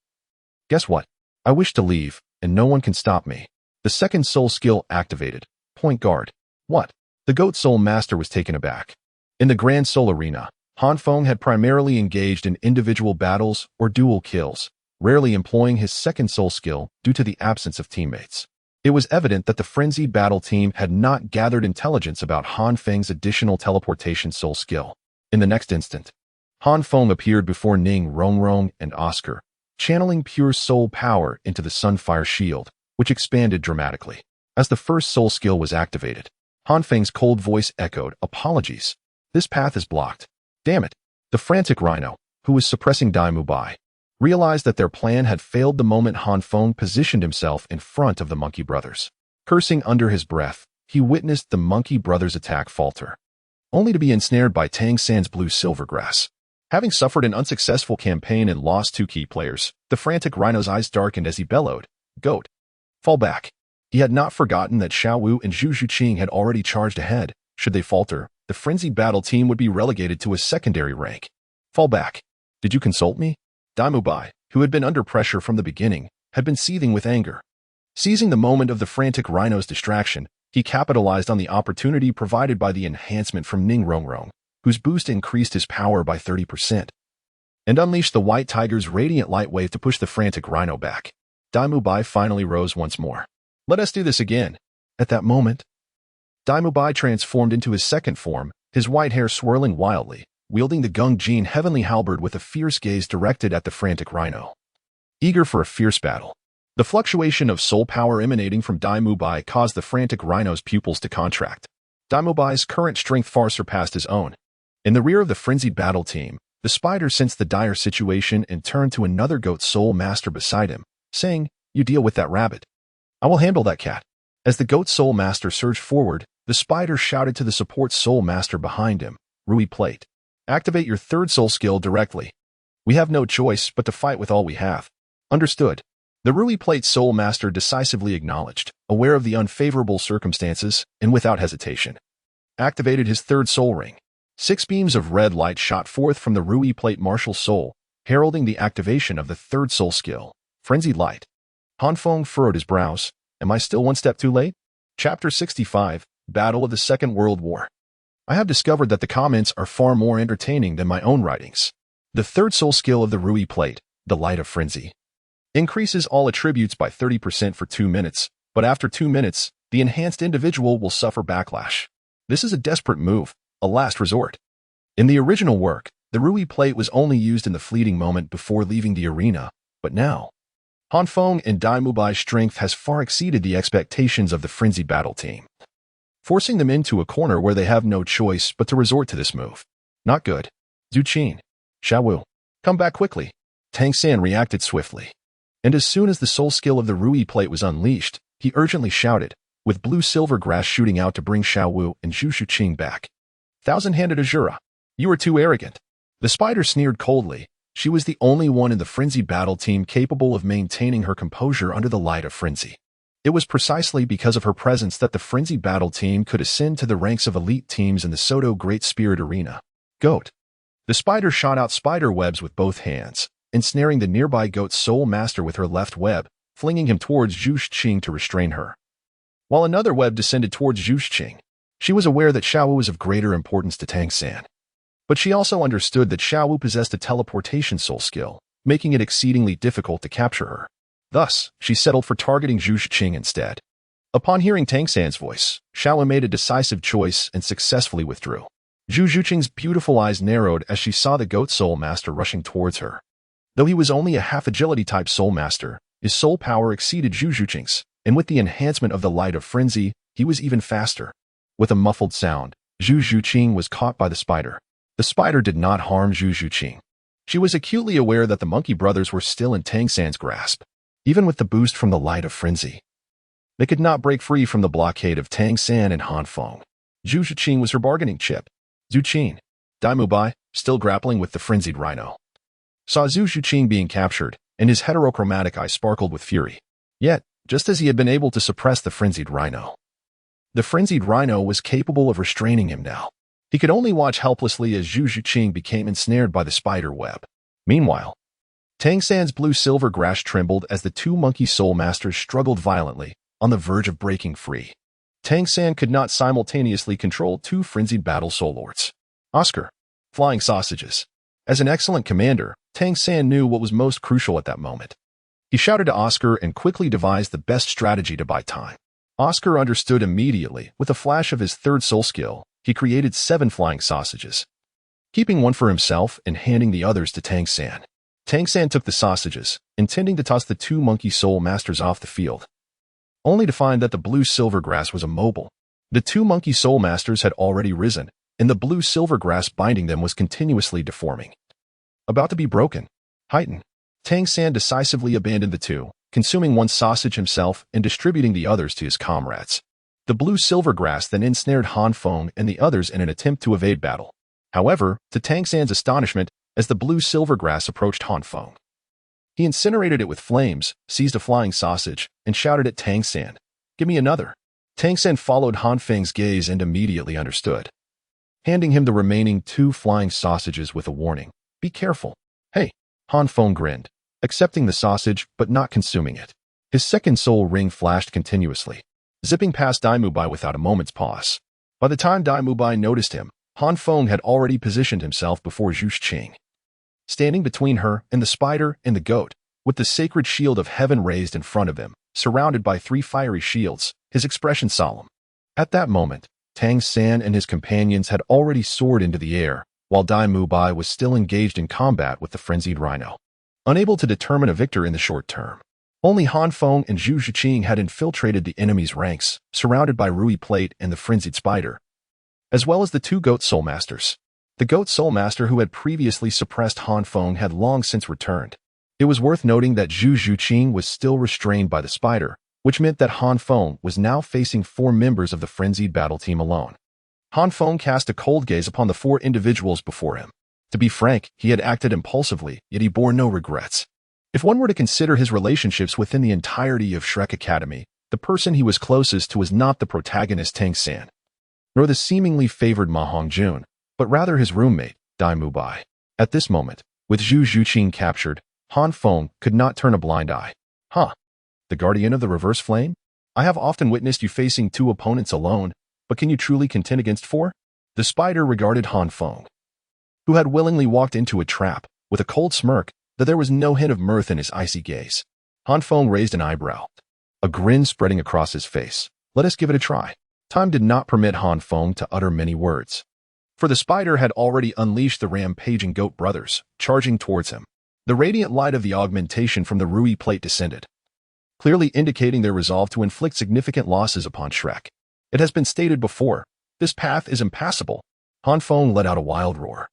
"Guess what? I wish to leave, and no one can stop me." The 2nd soul skill activated. Point guard. What? The goat soul master was taken aback. In the Grand Soul Arena, Han Feng had primarily engaged in individual battles or dual kills, rarely employing his 2nd soul skill due to the absence of teammates. It was evident that the Frenzied Battle Team had not gathered intelligence about Han Feng's additional teleportation soul skill. In the next instant, Han Feng appeared before Ning Rongrong and Oscar, channeling pure soul power into the Sunfire Shield, which expanded dramatically. As the first soul skill was activated, Han Feng's cold voice echoed, "Apologies. This path is blocked." Damn it. The frantic rhino, who was suppressing Dai Mubai, realized that their plan had failed the moment Han Feng positioned himself in front of the Monkey Brothers. Cursing under his breath, he witnessed the Monkey Brothers' attack falter, only to be ensnared by Tang San's blue silvergrass. Having suffered an unsuccessful campaign and lost 2 key players, the frantic rhino's eyes darkened as he bellowed, "Goat, fall back." He had not forgotten that Xiao Wu and Zhu Zhuqing had already charged ahead. Should they falter, the frenzied battle team would be relegated to a secondary rank. "Fall back. Did you consult me?" Dai Mubai, who had been under pressure from the beginning, had been seething with anger. Seizing the moment of the frantic rhino's distraction, he capitalized on the opportunity provided by the enhancement from Ning Rongrong, whose boost increased his power by 30%, and unleashed the White Tiger's radiant light wave to push the frantic rhino back. Dai Mubai finally rose once more. "Let us do this again." At that moment, Dai Mubai transformed into his second form, his white hair swirling wildly, wielding the Gung Jin heavenly halberd with a fierce gaze directed at the frantic rhino. Eager for a fierce battle, the fluctuation of soul power emanating from Dai Mubai caused the frantic rhino's pupils to contract. Dai Mubai's current strength far surpassed his own. In the rear of the frenzied battle team, the spider sensed the dire situation and turned to another goat soul master beside him, saying, "You deal with that rabbit. I will handle that cat." As the goat soul master surged forward, the spider shouted to the support soul master behind him, "Rui Plate. Activate your third soul skill directly. We have no choice but to fight with all we have." "Understood." The Rui Plate soul master decisively acknowledged, aware of the unfavorable circumstances, and without hesitation, activated his third soul ring. 6 beams of red light shot forth from the Rui Plate martial soul, heralding the activation of the third soul skill, Frenzied Light. Han Feng furrowed his brows. Am I still one step too late? Chapter 65, Battle of the Second World War. I have discovered that the comments are far more entertaining than my own writings. The third soul skill of the Rui Plate, the Light of Frenzy, increases all attributes by 30% for 2 minutes, but after 2 minutes, the enhanced individual will suffer backlash. This is a desperate move, a last resort. In the original work, the Rui Plate was only used in the fleeting moment before leaving the arena, but now, Han Feng and Dai Mubai's strength has far exceeded the expectations of the frenzied battle team, forcing them into a corner where they have no choice but to resort to this move. Not good. Zhu Qin, Xiao Wu, come back quickly. Tang San reacted swiftly, and as soon as the soul skill of the Rui Plate was unleashed, he urgently shouted, with blue silver grass shooting out to bring Xiao Wu and Zhu Zhuqing back. Thousand-handed Azura, you are too arrogant. The spider sneered coldly. She was the only one in the frenzied battle team capable of maintaining her composure under the light of frenzy. It was precisely because of her presence that the frenzied battle team could ascend to the ranks of elite teams in the Soto Great Spirit Arena. Goat. The spider shot out spider webs with both hands, ensnaring the nearby goat soul master with her left web, flinging him towards Zhu Zhuqing to restrain her, while another web descended towards Zhu Zhuqing. She was aware that Xiao Wu was of greater importance to Tang San, but she also understood that Xiao Wu possessed a teleportation soul skill, making it exceedingly difficult to capture her. Thus, she settled for targeting Zhu Zhuqing instead. Upon hearing Tang San's voice, Xiao Wu made a decisive choice and successfully withdrew. Zhu Zhuqing's beautiful eyes narrowed as she saw the goat soul master rushing towards her. Though he was only a half-agility type soul master, his soul power exceeded Zhu Zhuqing's, and with the enhancement of the Light of Frenzy, he was even faster. With a muffled sound, Zhu Zhuqing was caught by the spider. The spider did not harm Zhu Zhuqing. She was acutely aware that the Monkey Brothers were still in Tang San's grasp. Even with the boost from the Light of Frenzy, they could not break free from the blockade of Tang San and Han Feng. Zhu Zhuqing was her bargaining chip. Zhu Qin, Dai Mubai, still grappling with the frenzied rhino, saw Zhu Zhuqing being captured, and his heterochromatic eye sparkled with fury. Yet, just as he had been able to suppress the frenzied rhino, the frenzied rhino was capable of restraining him now. He could only watch helplessly as Zhu Zhuqing became ensnared by the spider web. Meanwhile, Tang San's blue-silver grass trembled as the 2 monkey soul masters struggled violently, on the verge of breaking free. Tang San could not simultaneously control 2 frenzied battle soul lords. Oscar, flying sausages. As an excellent commander, Tang San knew what was most crucial at that moment. He shouted to Oscar and quickly devised the best strategy to buy time. Oscar understood immediately. With a flash of his third soul skill, he created 7 flying sausages, keeping one for himself and handing the others to Tang San. Tangan took the sausages, intending to toss the two monkey soul masters off the field, only to find that the blue silver grass was immobile. The two monkey soul masters had already risen, and the blue silver grass binding them was continuously deforming. About to be broken. Heighten. Tangan decisively abandoned the two, consuming one sausage himself and distributing the others to his comrades. The blue silver grass then ensnared Han Feng and the others in an attempt to evade battle. However, to Tangan's astonishment, as the blue silver grass approached Han Feng, he incinerated it with flames, seized a flying sausage, and shouted at Tangan, "Give me another." Tangan followed Han Feng's gaze and immediately understood, handing him the remaining two flying sausages with a warning, "Be careful." "Hey." Han Feng grinned, accepting the sausage but not consuming it. His second soul ring flashed continuously, zipping past Dai Mubai without a moment's pause. By the time Dai Mubai noticed him, Han Feng had already positioned himself before Zhu Qing, standing between her and the spider and the goat, with the sacred shield of heaven raised in front of him, surrounded by three fiery shields, his expression solemn. At that moment, Tangan and his companions had already soared into the air, while Dai Mubai was still engaged in combat with the frenzied rhino, unable to determine a victor in the short term. Only Han Feng and Zhu Qing had infiltrated the enemy's ranks, surrounded by Rui Plate and the frenzied spider, as well as the two goat soul masters. The goat soul master who had previously suppressed Han Feng had long since returned. It was worth noting that Zhu Qing was still restrained by the spider, which meant that Han Feng was now facing 4 members of the frenzied battle team alone. Han Feng cast a cold gaze upon the 4 individuals before him. To be frank, he had acted impulsively, yet he bore no regrets. If one were to consider his relationships within the entirety of Shrek Academy, the person he was closest to was not the protagonist Tangan, nor the seemingly favored Ma Hongjun, but rather his roommate, Dai Mubai. At this moment, with Zhu Qing captured, Han Feng could not turn a blind eye. "Huh? The guardian of the reverse flame? I have often witnessed you facing 2 opponents alone, but can you truly contend against 4? The spider regarded Han Feng, who had willingly walked into a trap, with a cold smirk, though there was no hint of mirth in his icy gaze. Han Feng raised an eyebrow, a grin spreading across his face. "Let us give it a try." Time did not permit Han Feng to utter many words, for the spider had already unleashed the rampaging goat brothers, charging towards him. The radiant light of the augmentation from the Rui Plate descended, clearly indicating their resolve to inflict significant losses upon Shrek. It has been stated before, this path is impassable. Han Feng let out a wild roar.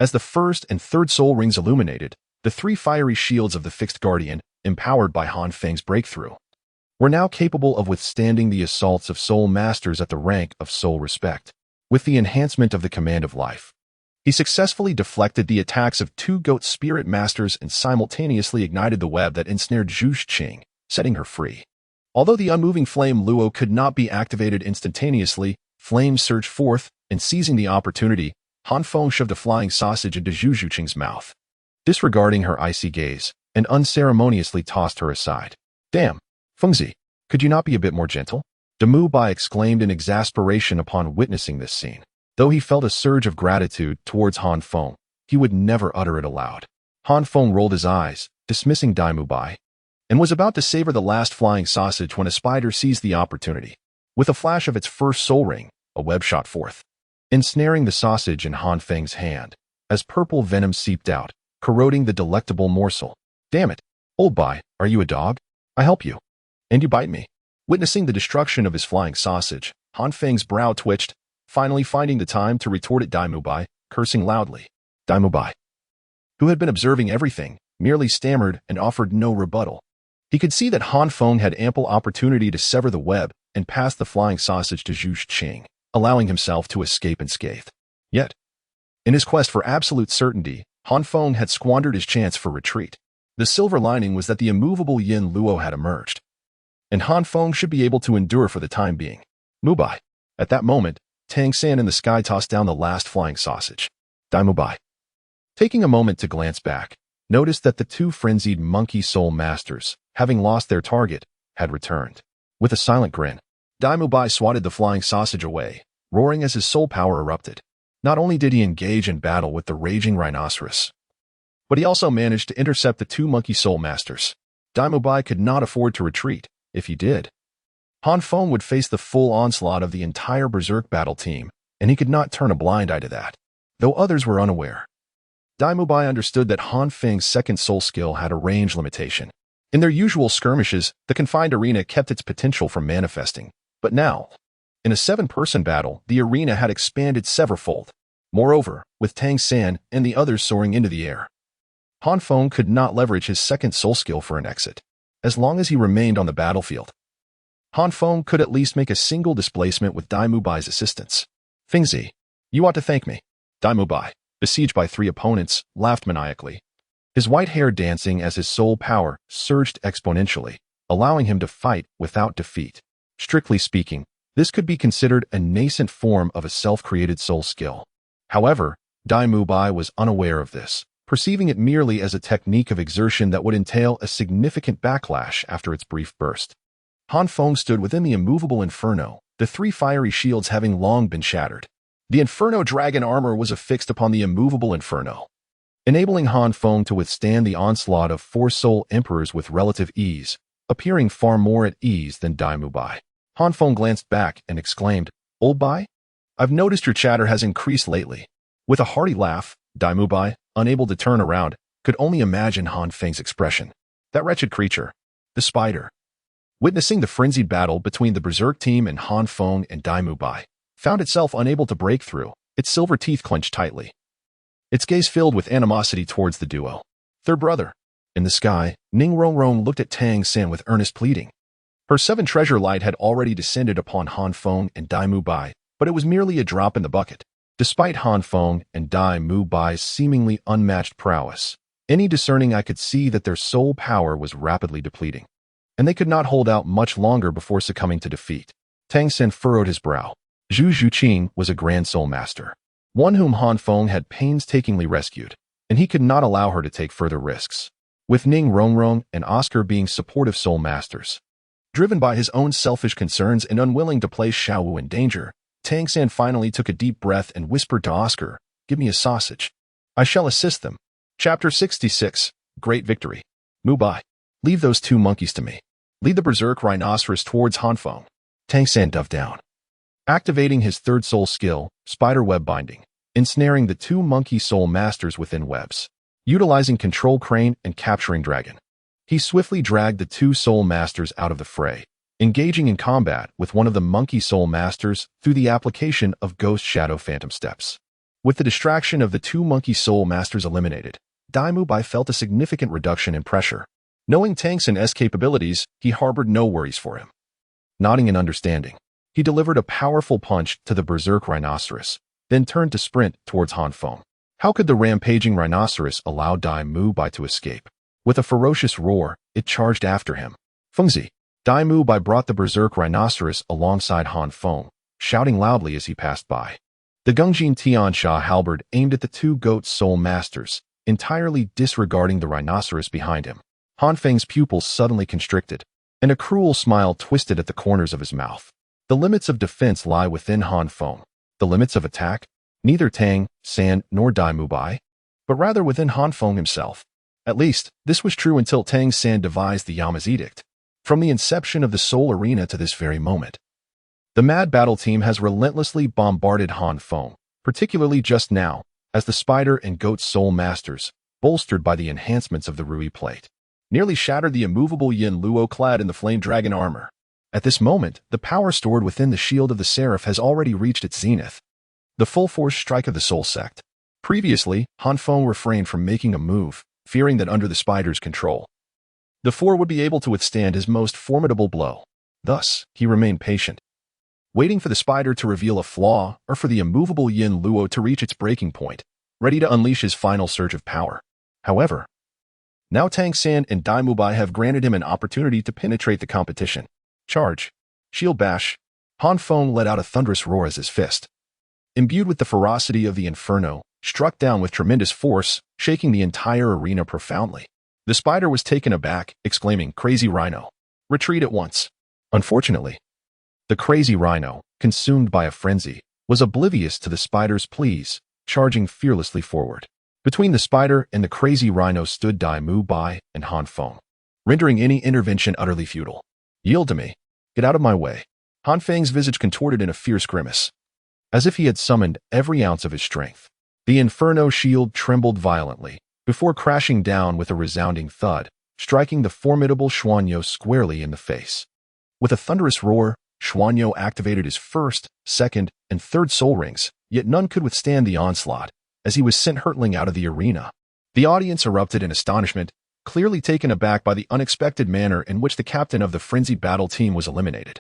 As the first and third soul rings illuminated, the 3 fiery shields of the fixed guardian, empowered by Han Feng's breakthrough, were now capable of withstanding the assaults of soul masters at the rank of soul respect. With the enhancement of the command of life, he successfully deflected the attacks of 2 goat spirit masters and simultaneously ignited the web that ensnared Zhu Qing, setting her free. Although the unmoving flame Luo could not be activated instantaneously, flames surged forth, and seizing the opportunity, Han Feng shoved a flying sausage into Zhu Qing's mouth, disregarding her icy gaze, and unceremoniously tossed her aside. "Damn, Fengzi, could you not be a bit more gentle?" Demu Bai exclaimed in exasperation upon witnessing this scene. Though he felt a surge of gratitude towards Han Feng, he would never utter it aloud. Han Feng rolled his eyes, dismissing Dai Mubai, and was about to savor the last flying sausage when a spider seized the opportunity. With a flash of its first soul ring, a web shot forth, ensnaring the sausage in Han Feng's hand, as purple venom seeped out, corroding the delectable morsel. "Damn it, old Bai, are you a dog? I help you, and you bite me." Witnessing the destruction of his flying sausage, Han Feng's brow twitched, finally finding the time to retort at Dai Mubai, cursing loudly. Dai Mubai, who had been observing everything, merely stammered and offered no rebuttal. He could see that Han Feng had ample opportunity to sever the web and pass the flying sausage to Zhu Qing, allowing himself to escape unscathed. Yet, in his quest for absolute certainty, Han Feng had squandered his chance for retreat. The silver lining was that the immovable Yin Luo had emerged, and Han Feng should be able to endure for the time being. Mubai. At that moment, Tangan in the sky tossed down the last flying sausage. Dai Mubai, taking a moment to glance back, noticed that the 2 frenzied monkey soul masters, having lost their target, had returned. With a silent grin, Dai Mubai swatted the flying sausage away, roaring as his soul power erupted. Not only did he engage in battle with the raging rhinoceros, but he also managed to intercept the 2 monkey soul masters. Dai Mubai could not afford to retreat. If he did, Han Feng would face the full onslaught of the entire Berserk battle team, and he could not turn a blind eye to that, though others were unaware. Daimubai understood that Han Feng's second soul skill had a range limitation. In their usual skirmishes, the confined arena kept its potential from manifesting. But now, in a 7-person battle, the arena had expanded severalfold. Moreover, with Tang San and the others soaring into the air, Han Feng could not leverage his second soul skill for an exit. As long as he remained on the battlefield, Han Feng could at least make a single displacement with Daimubai's assistance. Fengzi, you ought to thank me. Daimubai, besieged by 3 opponents, laughed maniacally, his white hair dancing as his soul power surged exponentially, allowing him to fight without defeat. Strictly speaking, this could be considered a nascent form of a self-created soul skill. However, Daimubai was unaware of this, perceiving it merely as a technique of exertion that would entail a significant backlash after its brief burst. Han Feng stood within the immovable inferno, the 3 fiery shields having long been shattered. The Inferno Dragon armor was affixed upon the immovable inferno, enabling Han Feng to withstand the onslaught of 4 Soul Emperors with relative ease, appearing far more at ease than Daimubai. Han Feng glanced back and exclaimed, "Old Bai? I've noticed your chatter has increased lately." With a hearty laugh, Daimubai, unable to turn around, could only imagine Han Feng's expression. That wretched creature, the spider. Witnessing the frenzied battle between the Berserk team and Han Feng and Daimubai, found itself unable to break through, its silver teeth clenched tightly. Its gaze filled with animosity towards the duo. Their brother. In the sky, Ning Rongrong looked at Tang San with earnest pleading. Her 7 treasure light had already descended upon Han Feng and Daimubai, but it was merely a drop in the bucket. Despite Han Feng and Daimubai's seemingly unmatched prowess, any discerning eye could see that their soul power was rapidly depleting, and they could not hold out much longer before succumbing to defeat. Tang San furrowed his brow. Zhu Zhuqin was a grand soul master, one whom Han Feng had painstakingly rescued, and he could not allow her to take further risks. With Ning Rongrong and Oscar being supportive soul masters, driven by his own selfish concerns and unwilling to place Xiaowu in danger, Tang San finally took a deep breath and whispered to Oscar, "Give me a sausage. I shall assist them." Chapter 66, Great Victory. Mubai, leave those 2 monkeys to me. Lead the Berserk Rhinoceros towards Han Feng. Tang San dove down, activating his 3rd soul skill, Spider Web Binding, ensnaring the 2 monkey soul masters within webs. Utilizing Control Crane and Capturing Dragon, he swiftly dragged the 2 soul masters out of the fray, engaging in combat with one of the monkey soul masters through the application of Ghost Shadow Phantom Steps. With the distraction of the 2 monkey soul masters eliminated, Daimubai felt a significant reduction in pressure. Knowing Tang San's capabilities, he harbored no worries for him. Nodding in understanding, he delivered a powerful punch to the Berserk Rhinoceros, then turned to sprint towards Han Feng. How could the rampaging rhinoceros allow Daimubai to escape? With a ferocious roar, it charged after him. Fengzi. Daimubai brought the Berserk Rhinoceros alongside Han Feng, shouting loudly as he passed by. The Gungjin Tiansha halberd aimed at the 2 goat soul masters, entirely disregarding the rhinoceros behind him. Han Feng's pupils suddenly constricted, and a cruel smile twisted at the corners of his mouth. The limits of defense lie within Han Feng. The limits of attack? Neither Tang San nor Daimubai, but rather within Han Feng himself. At least, this was true until Tang San devised the Yama's Edict. From the inception of the Soul Arena to this very moment, the Mad Battle team has relentlessly bombarded Han Feng, particularly just now, as the Spider and Goat Soul Masters, bolstered by the enhancements of the Rui Plate, nearly shattered the immovable Yin Luo clad in the Flame Dragon armor. At this moment, the power stored within the Shield of the Seraph has already reached its zenith. The full-force strike of the Soul Sect. Previously, Han Feng refrained from making a move, fearing that under the Spider's control, the 4 would be able to withstand his most formidable blow. Thus, he remained patient, waiting for the Spider to reveal a flaw or for the immovable Yin Luo to reach its breaking point, ready to unleash his final surge of power. However, now Tang San and Daimubai have granted him an opportunity to penetrate the competition. Charge. Shield Bash. Han Feng let out a thunderous roar as his fist, imbued with the ferocity of the Inferno, struck down with tremendous force, shaking the entire arena profoundly. The Spider was taken aback, exclaiming, "Crazy Rhino! Retreat at once!" Unfortunately, the Crazy Rhino, consumed by a frenzy, was oblivious to the Spider's pleas, charging fearlessly forward. Between the Spider and the Crazy Rhino stood Daimubai and Han Feng, rendering any intervention utterly futile. "Yield to me. Get out of my way." Han Feng's visage contorted in a fierce grimace, as if he had summoned every ounce of his strength. The Inferno shield trembled violently, before crashing down with a resounding thud, striking the formidable Xuanyo squarely in the face. With a thunderous roar, Xuanyo activated his first, second, and third soul rings, yet none could withstand the onslaught, as he was sent hurtling out of the arena. The audience erupted in astonishment, clearly taken aback by the unexpected manner in which the captain of the frenzied battle team was eliminated.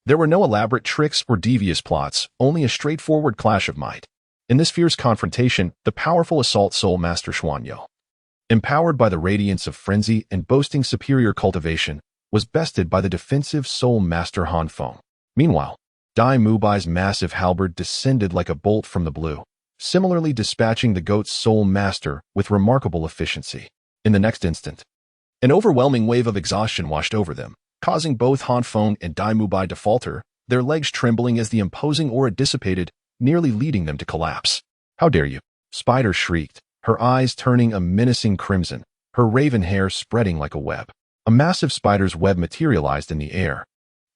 There were no elaborate tricks or devious plots, only a straightforward clash of might. In this fierce confrontation, the powerful assault soul master Xuanyo, empowered by the radiance of frenzy and boasting superior cultivation, was bested by the defensive soul master Han Feng. Meanwhile, Dai Mubai's massive halberd descended like a bolt from the blue, similarly dispatching the goat's soul master with remarkable efficiency. In the next instant, an overwhelming wave of exhaustion washed over them, causing both Han Feng and Dai Mubai to falter, their legs trembling as the imposing aura dissipated, nearly leading them to collapse. "How dare you?" Spider shrieked, her eyes turning a menacing crimson, her raven hair spreading like a web. A massive spider's web materialized in the air,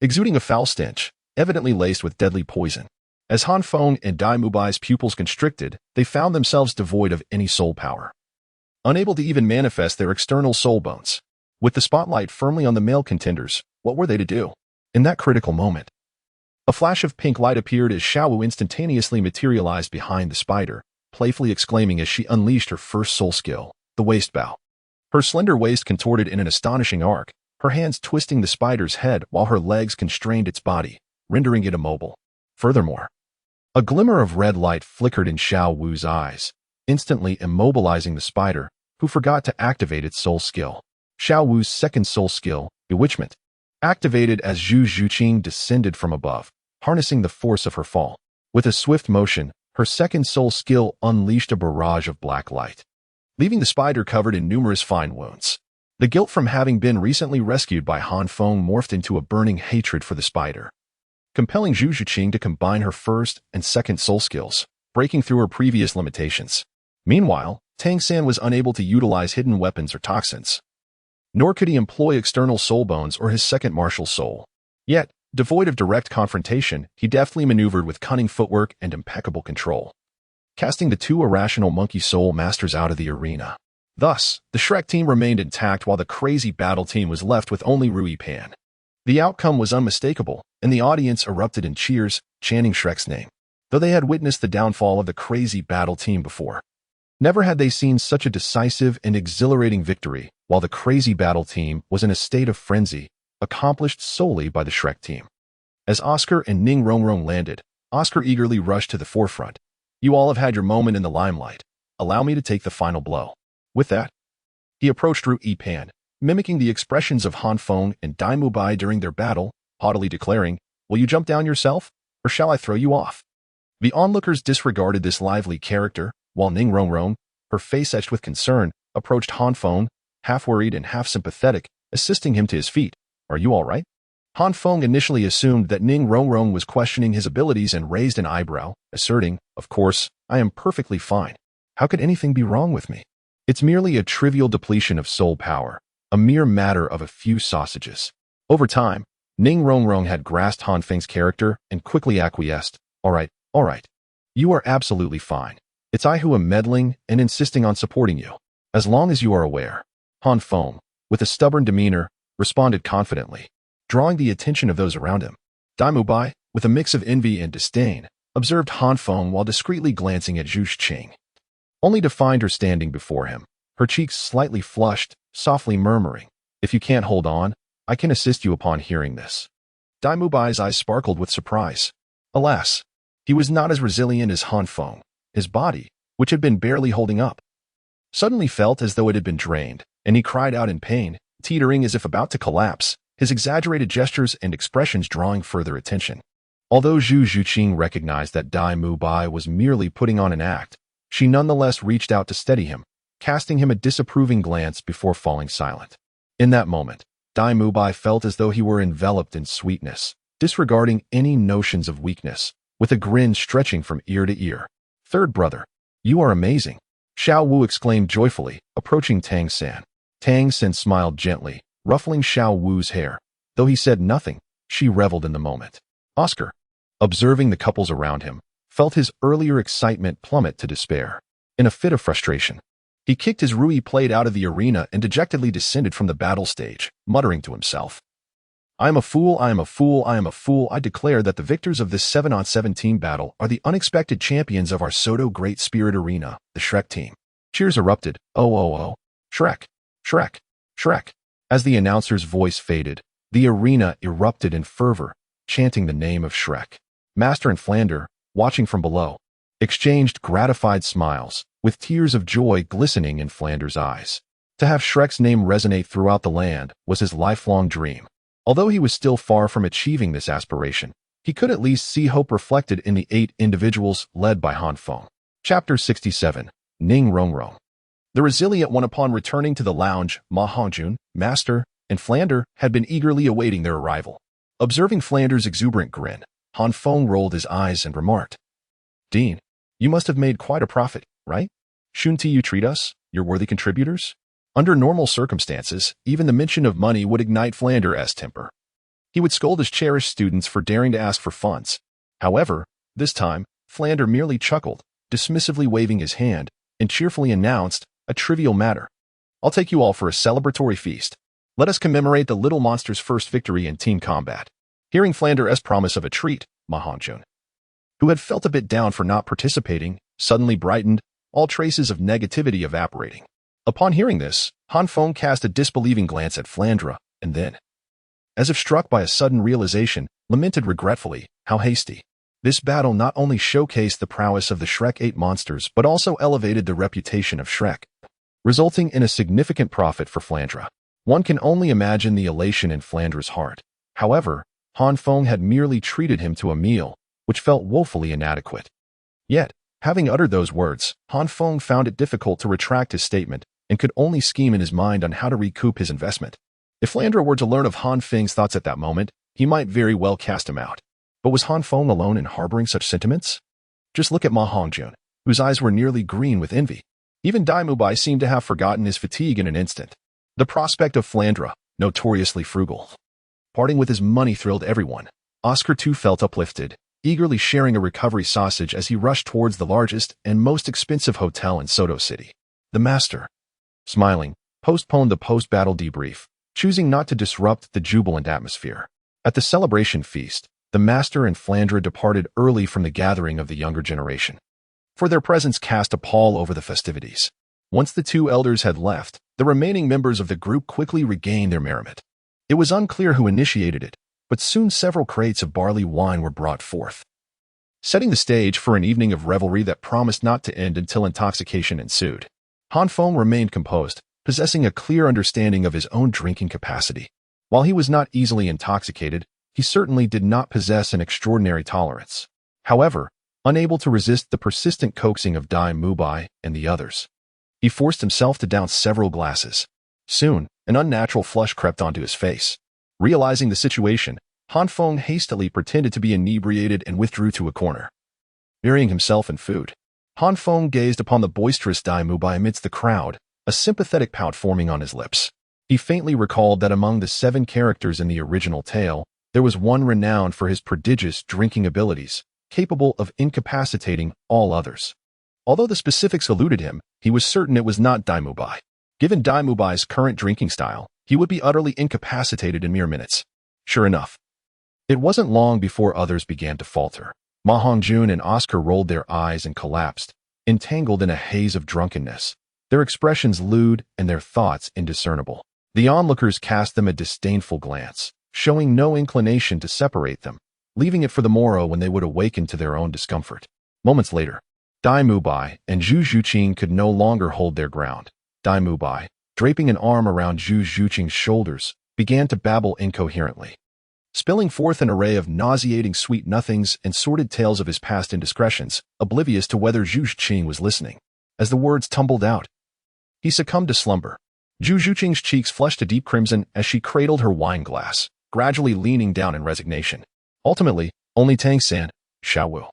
exuding a foul stench, evidently laced with deadly poison. As Han Feng and Dai Mubai's pupils constricted, they found themselves devoid of any soul power, unable to even manifest their external soul bones. With the spotlight firmly on the male contenders, what were they to do? In that critical moment, a flash of pink light appeared as Xiaowu instantaneously materialized behind the spider, playfully exclaiming as she unleashed her first soul skill, the waist bow. Her slender waist contorted in an astonishing arc, her hands twisting the spider's head while her legs constrained its body, rendering it immobile. Furthermore, a glimmer of red light flickered in Xiaowu's eyes, instantly immobilizing the spider, who forgot to activate its soul skill. Xiaowu's second soul skill, Bewitchment, activated as Zhu Zhuqing descended from above, harnessing the force of her fall. With a swift motion, her second soul skill unleashed a barrage of black light, leaving the spider covered in numerous fine wounds. The guilt from having been recently rescued by Han Feng morphed into a burning hatred for the spider, compelling Zhu Zhuqing to combine her first and second soul skills, breaking through her previous limitations. Meanwhile, Tangan was unable to utilize hidden weapons or toxins, nor could he employ external soul bones or his second martial soul. Yet, devoid of direct confrontation, he deftly maneuvered with cunning footwork and impeccable control, casting the two irrational monkey soul masters out of the arena. Thus, the Shrek team remained intact while the crazy battle team was left with only Rui Pan. The outcome was unmistakable, and the audience erupted in cheers, chanting Shrek's name, though they had witnessed the downfall of the crazy battle team before. Never had they seen such a decisive and exhilarating victory, while the crazy battle team was in a state of frenzy, accomplished solely by the Shrek team. As Oscar and Ning Rongrong landed, Oscar eagerly rushed to the forefront. "You all have had your moment in the limelight. Allow me to take the final blow." With that, he approached Ru Yipan, mimicking the expressions of Han Feng and Dai Mubai during their battle, haughtily declaring, "Will you jump down yourself, or shall I throw you off?" The onlookers disregarded this lively character, while Ning Rongrong, her face etched with concern, approached Han Feng, half worried and half sympathetic, assisting him to his feet. "Are you all right?" Han Feng initially assumed that Ning Rongrong was questioning his abilities and raised an eyebrow, asserting, "Of course, I am perfectly fine. How could anything be wrong with me? It's merely a trivial depletion of soul power, a mere matter of a few sausages." Over time, Ning Rongrong had grasped Han Feng's character and quickly acquiesced. All right. You are absolutely fine. It's I who am meddling and insisting on supporting you. As long as you are aware." Han Feng, with a stubborn demeanor, responded confidently, drawing the attention of those around him. Dai Mubai, with a mix of envy and disdain, observed Han Feng while discreetly glancing at Zhu Zhuqing, only to find her standing before him, her cheeks slightly flushed, softly murmuring, "If you can't hold on, I can assist you." Upon hearing this, Dai Mubai's eyes sparkled with surprise. Alas, he was not as resilient as Han Feng. His body, which had been barely holding up, suddenly felt as though it had been drained, and he cried out in pain, teetering as if about to collapse, his exaggerated gestures and expressions drawing further attention. Although Zhu Zhuqing recognized that Dai Mubai was merely putting on an act, she nonetheless reached out to steady him, casting him a disapproving glance before falling silent. In that moment, Dai Mubai felt as though he were enveloped in sweetness, disregarding any notions of weakness, with a grin stretching from ear to ear. "Third brother, you are amazing," Xiaowu exclaimed joyfully, approaching Tangan. Tangan smiled gently, ruffling Xiaowu's hair. Though he said nothing, she reveled in the moment. Oscar, observing the couples around him, felt his earlier excitement plummet to despair. In a fit of frustration, he kicked his Rui plate out of the arena and dejectedly descended from the battle stage, muttering to himself, "I am a fool, I am a fool, I am a fool. I declare that the victors of this 7-on-7 team battle are the unexpected champions of our Soto Great Spirit Arena, the Shrek team." Cheers erupted. "Oh, oh, oh. Shrek! Shrek! Shrek!" As the announcer's voice faded, the arena erupted in fervor, chanting the name of Shrek. Master and Flander, watching from below, exchanged gratified smiles, with tears of joy glistening in Flander's eyes. To have Shrek's name resonate throughout the land was his lifelong dream. Although he was still far from achieving this aspiration, he could at least see hope reflected in the 8 individuals led by Han Feng. Chapter 67. Ning Rongrong. The resilient one, upon returning to the lounge, Ma Hongjun, Master, and Flander had been eagerly awaiting their arrival. Observing Flander's exuberant grin, Han Feng rolled his eyes and remarked, "Dean, you must have made quite a profit, right? Shouldn't you treat us, your worthy contributors?" Under normal circumstances, even the mention of money would ignite Flander's temper. He would scold his cherished students for daring to ask for funds. However, this time, Flander merely chuckled, dismissively waving his hand, and cheerfully announced, "A trivial matter. I'll take you all for a celebratory feast. Let us commemorate the little monster's first victory in team combat." Hearing Flander's promise of a treat, Ma Hongjun, who had felt a bit down for not participating, suddenly brightened, all traces of negativity evaporating. Upon hearing this, Han Feng cast a disbelieving glance at Flandre, and then, as if struck by a sudden realization, lamented regretfully, how hasty. This battle not only showcased the prowess of the Shrek 8 monsters but also elevated the reputation of Shrek, resulting in a significant profit for Flandre. One can only imagine the elation in Flandre's heart. However, Han Feng had merely treated him to a meal, which felt woefully inadequate. Yet, having uttered those words, Han Feng found it difficult to retract his statement and could only scheme in his mind on how to recoup his investment. If Flandre were to learn of Han Feng's thoughts at that moment, he might very well cast him out. But was Han Feng alone in harboring such sentiments? Just look at Ma Hongjun, whose eyes were nearly green with envy. Even Dai Mubai seemed to have forgotten his fatigue in an instant. The prospect of Flandre, notoriously frugal, parting with his money thrilled everyone. Oscar too felt uplifted, eagerly sharing a recovery sausage as he rushed towards the largest and most expensive hotel in Soto City. The Master, smiling, postponed the post-battle debrief, choosing not to disrupt the jubilant atmosphere. At the celebration feast, the Master and Flandre departed early from the gathering of the younger generation, for their presence cast a pall over the festivities. Once the 2 elders had left, the remaining members of the group quickly regained their merriment. It was unclear who initiated it, but soon several crates of barley wine were brought forth, setting the stage for an evening of revelry that promised not to end until intoxication ensued. Han Feng remained composed, possessing a clear understanding of his own drinking capacity. While he was not easily intoxicated, he certainly did not possess an extraordinary tolerance. However, unable to resist the persistent coaxing of Dai Mubai and the others, he forced himself to down several glasses. Soon, an unnatural flush crept onto his face. Realizing the situation, Han Feng hastily pretended to be inebriated and withdrew to a corner, burying himself in food. Han Feng gazed upon the boisterous Dai Mubai amidst the crowd, a sympathetic pout forming on his lips. He faintly recalled that among the 7 characters in the original tale, there was one renowned for his prodigious drinking abilities, capable of incapacitating all others. Although the specifics eluded him, he was certain it was not Dai Mubai. Given Dai Mubai's current drinking style, he would be utterly incapacitated in mere minutes. Sure enough, it wasn't long before others began to falter. Ma Hongjun and Oscar rolled their eyes and collapsed, entangled in a haze of drunkenness, their expressions lewd and their thoughts indiscernible. The onlookers cast them a disdainful glance, showing no inclination to separate them, leaving it for the morrow when they would awaken to their own discomfort. Moments later, Dai Mubai and Zhu Zhuqing could no longer hold their ground. Dai Mubai, draping an arm around Zhu Zhuqing's shoulders, began to babble incoherently, spilling forth an array of nauseating sweet nothings and sordid tales of his past indiscretions, oblivious to whether Zhu Zhuqing was listening. As the words tumbled out, he succumbed to slumber. Zhu Zhuqing's cheeks flushed a deep crimson as she cradled her wine glass, gradually leaning down in resignation. Ultimately, only Tang San, Xiao Wu,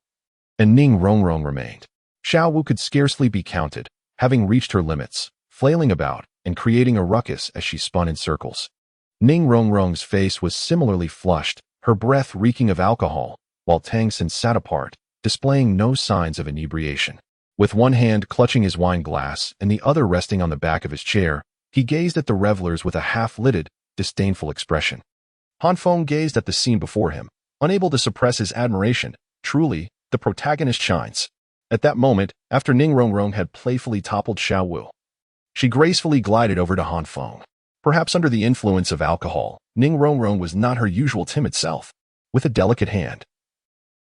and Ning Rongrong remained. Xiao Wu could scarcely be counted, having reached her limits, flailing about and creating a ruckus as she spun in circles. Ning Rongrong's face was similarly flushed, her breath reeking of alcohol, while Tang San sat apart, displaying no signs of inebriation. With one hand clutching his wine glass and the other resting on the back of his chair, he gazed at the revelers with a half-lidded, disdainful expression. Han Feng gazed at the scene before him, unable to suppress his admiration. Truly, the protagonist shines. At that moment, after Ning Rongrong had playfully toppled Xiao Wu, she gracefully glided over to Han Feng. Perhaps under the influence of alcohol, Ning Rongrong was not her usual timid self. With a delicate hand,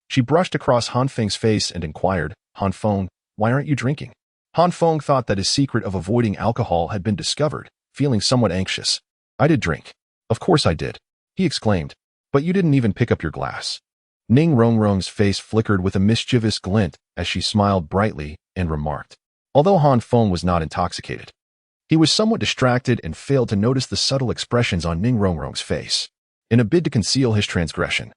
she brushed across Han Feng's face and inquired, Han Feng, why aren't you drinking? Han Feng thought that his secret of avoiding alcohol had been discovered, feeling somewhat anxious. I did drink. Of course I did, he exclaimed. But you didn't even pick up your glass. Ning Rongrong's face flickered with a mischievous glint as she smiled brightly and remarked. Although Han Feng was not intoxicated, he was somewhat distracted and failed to notice the subtle expressions on Ning Rongrong's face. In a bid to conceal his transgression,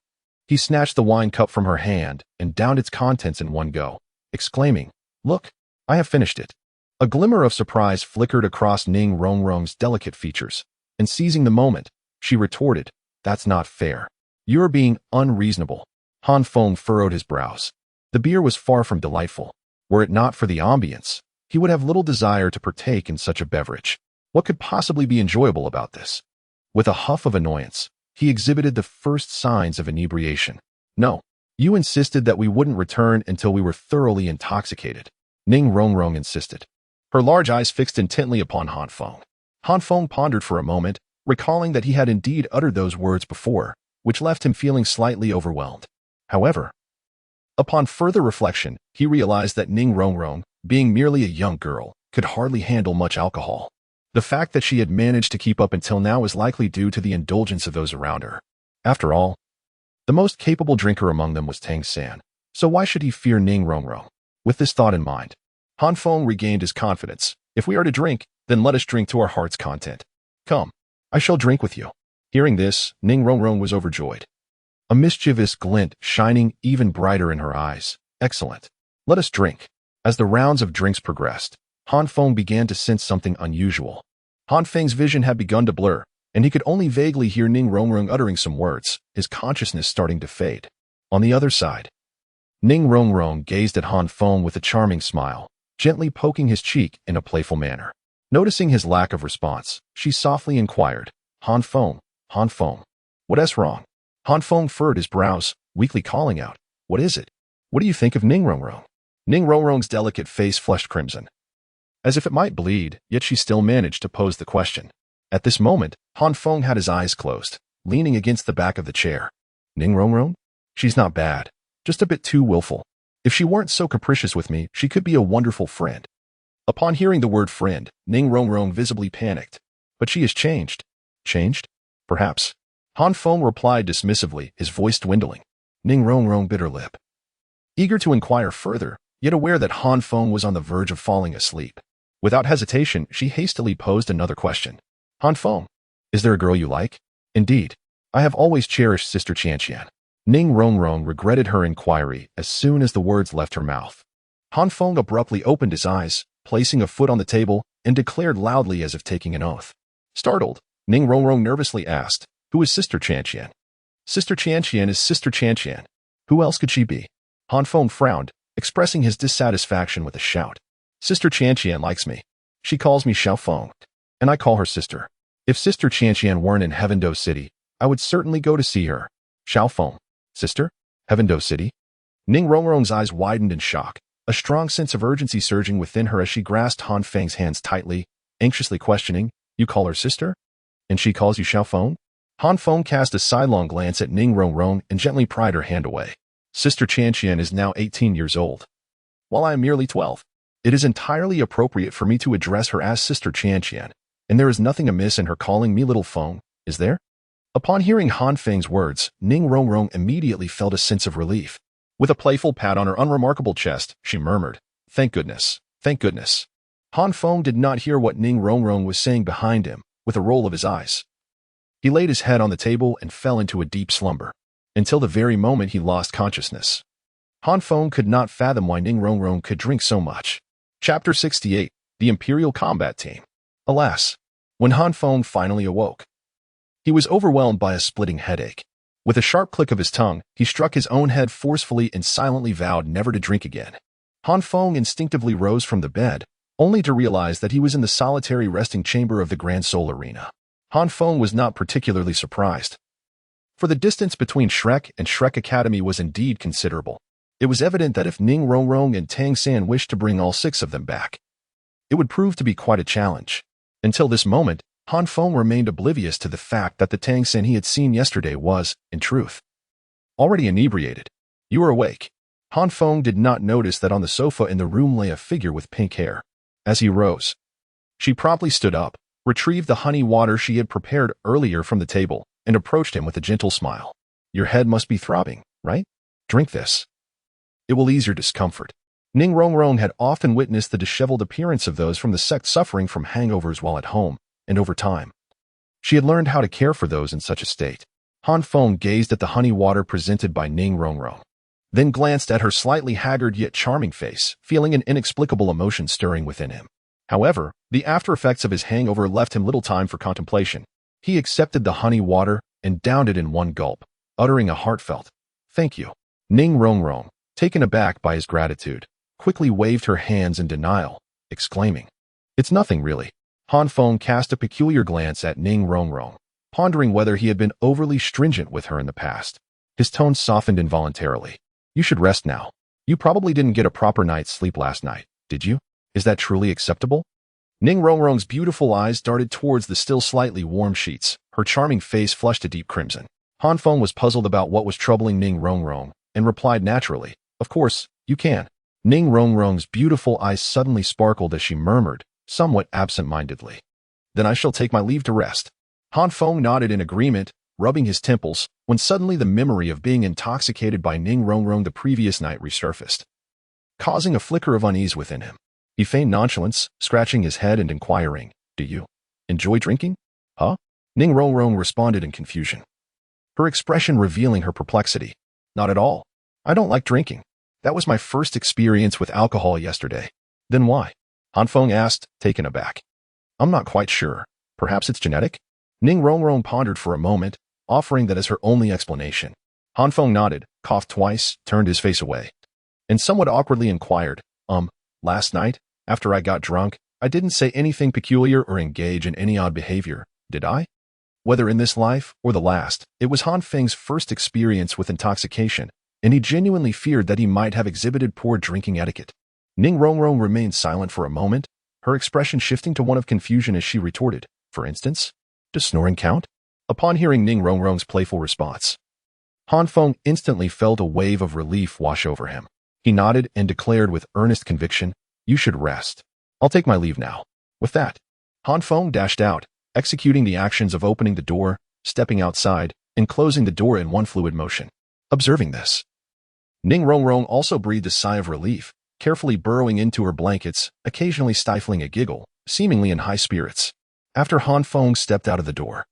he snatched the wine cup from her hand and downed its contents in one go, exclaiming, "Look, I have finished it." A glimmer of surprise flickered across Ning Rongrong's delicate features, and seizing the moment, she retorted, "That's not fair. You're being unreasonable." Han Feng furrowed his brows. The beer was far from delightful. Were it not for the ambience, he would have little desire to partake in such a beverage. What could possibly be enjoyable about this? With a huff of annoyance, he exhibited the first signs of inebriation. "No, you insisted that we wouldn't return until we were thoroughly intoxicated," Ning Rongrong insisted. Her large eyes fixed intently upon Han Feng. Han Feng pondered for a moment, recalling that he had indeed uttered those words before, which left him feeling slightly overwhelmed. However, upon further reflection, he realized that Ning Rongrong, being merely a young girl, could hardly handle much alcohol. The fact that she had managed to keep up until now was likely due to the indulgence of those around her. After all, the most capable drinker among them was Tang San, so why should he fear Ning Rongrong? With this thought in mind, Han Feng regained his confidence. "If we are to drink, then let us drink to our heart's content. Come, I shall drink with you." Hearing this, Ning Rongrong was overjoyed, a mischievous glint shining even brighter in her eyes. "Excellent. Let us drink." As the rounds of drinks progressed, Han Feng began to sense something unusual. Han Feng's vision had begun to blur, and he could only vaguely hear Ning Rongrong uttering some words, his consciousness starting to fade. On the other side, Ning Rongrong gazed at Han Feng with a charming smile, gently poking his cheek in a playful manner. Noticing his lack of response, she softly inquired, Han Feng, what's wrong?" Han Feng furrowed his brows, weakly calling out, "What is it? What do you think of Ning Rongrong?" Ning Rongrong's delicate face flushed crimson, as if it might bleed, yet she still managed to pose the question. At this moment, Han Feng had his eyes closed, leaning against the back of the chair. "Ning Rongrong? She's not bad, just a bit too willful. If she weren't so capricious with me, she could be a wonderful friend." Upon hearing the word friend, Ning Rongrong visibly panicked. "But she has changed." "Changed? Perhaps." Han Feng replied dismissively, his voice dwindling. Ning Rongrong bit her lip, eager to inquire further, yet aware that Han Feng was on the verge of falling asleep. Without hesitation, she hastily posed another question. "Han Feng, is there a girl you like?" "Indeed, I have always cherished Sister Chian." Ning Rongrong regretted her inquiry as soon as the words left her mouth. Han Feng abruptly opened his eyes, placing a foot on the table, and declared loudly as if taking an oath. Startled, Ning Rongrong nervously asked, "Who is Sister Chian?" "Sister Chian is Sister Chian. Who else could she be?" Han Feng frowned, expressing his dissatisfaction with a shout. "Sister Chian likes me. She calls me Xiao Feng, and I call her sister. If Sister Chian weren't in Heavendo City, I would certainly go to see her." "Xiao Feng, sister? Heavendo City?" Ning Rongrong's eyes widened in shock, a strong sense of urgency surging within her as she grasped Han Feng's hands tightly, anxiously questioning, "You call her sister? And she calls you Xiao Feng?" Han Feng cast a sidelong glance at Ning Rongrong and gently pried her hand away. "Sister Chian is now 18 years old, while I am merely 12. It is entirely appropriate for me to address her as Sister Chian, and there is nothing amiss in her calling me Little Feng, is there?" Upon hearing Han Feng's words, Ning Rongrong immediately felt a sense of relief. With a playful pat on her unremarkable chest, she murmured, "Thank goodness, thank goodness." Han Feng did not hear what Ning Rongrong was saying behind him. With a roll of his eyes, he laid his head on the table and fell into a deep slumber, until the very moment he lost consciousness. Han Feng could not fathom why Ning Rongrong could drink so much. Chapter 68, The Imperial Combat Team. Alas, when Han Feng finally awoke, he was overwhelmed by a splitting headache. With a sharp click of his tongue, he struck his own head forcefully and silently vowed never to drink again. Han Feng instinctively rose from the bed, only to realize that he was in the solitary resting chamber of the Grand Soul Arena. Han Feng was not particularly surprised, for the distance between Shrek and Shrek Academy was indeed considerable. It was evident that if Ning Rongrong and Tang San wished to bring all 6 of them back, it would prove to be quite a challenge. Until this moment, Han Feng remained oblivious to the fact that the Tang San he had seen yesterday was, in truth, already inebriated. You are awake. Han Feng did not notice that on the sofa in the room lay a figure with pink hair. As he rose, she promptly stood up, retrieved the honey water she had prepared earlier from the table, and approached him with a gentle smile. Your head must be throbbing, right? Drink this. It will ease your discomfort. Ning Rongrong had often witnessed the disheveled appearance of those from the sect suffering from hangovers while at home, and over time, she had learned how to care for those in such a state. Han Feng gazed at the honey water presented by Ning Rongrong, then glanced at her slightly haggard yet charming face, feeling an inexplicable emotion stirring within him. However, the after-effects of his hangover left him little time for contemplation. He accepted the honey water and downed it in one gulp, uttering a heartfelt, "Thank you." Ning Rongrong, taken aback by his gratitude, quickly waved her hands in denial, exclaiming, "It's nothing really." Han Feng cast a peculiar glance at Ning Rongrong, pondering whether he had been overly stringent with her in the past. His tone softened involuntarily. You should rest now. You probably didn't get a proper night's sleep last night, did you? Is that truly acceptable? Ning Rongrong's beautiful eyes darted towards the still slightly warm sheets, her charming face flushed a deep crimson. Han Feng was puzzled about what was troubling Ning Rongrong, and replied naturally, "Of course, you can." Ning Rongrong's beautiful eyes suddenly sparkled as she murmured, somewhat absent-mindedly, "Then I shall take my leave to rest." Han Feng nodded in agreement, rubbing his temples, when suddenly the memory of being intoxicated by Ning Rongrong the previous night resurfaced, causing a flicker of unease within him. He feigned nonchalance, scratching his head and inquiring, "Do you enjoy drinking?" "Huh?" Ning Rongrong responded in confusion, her expression revealing her perplexity. "Not at all. I don't like drinking. That was my first experience with alcohol yesterday." "Then why?" Han Feng asked, taken aback. "I'm not quite sure. Perhaps it's genetic?" Ning Rongrong pondered for a moment, offering that as her only explanation. Han Feng nodded, coughed twice, turned his face away, and somewhat awkwardly inquired, Last night, after I got drunk, I didn't say anything peculiar or engage in any odd behavior, did I?" Whether in this life or the last, it was Han Feng's first experience with intoxication, and he genuinely feared that he might have exhibited poor drinking etiquette. Ning Rongrong remained silent for a moment, her expression shifting to one of confusion as she retorted, "For instance, does snoring count?" Upon hearing Ning Rongrong's playful response, Han Feng instantly felt a wave of relief wash over him. He nodded and declared with earnest conviction, "You should rest. I'll take my leave now." With that, Han Feng dashed out, executing the actions of opening the door, stepping outside, and closing the door in one fluid motion. Observing this, Ning Rongrong also breathed a sigh of relief, carefully burrowing into her blankets, occasionally stifling a giggle, seemingly in high spirits. After Han Feng stepped out of the door,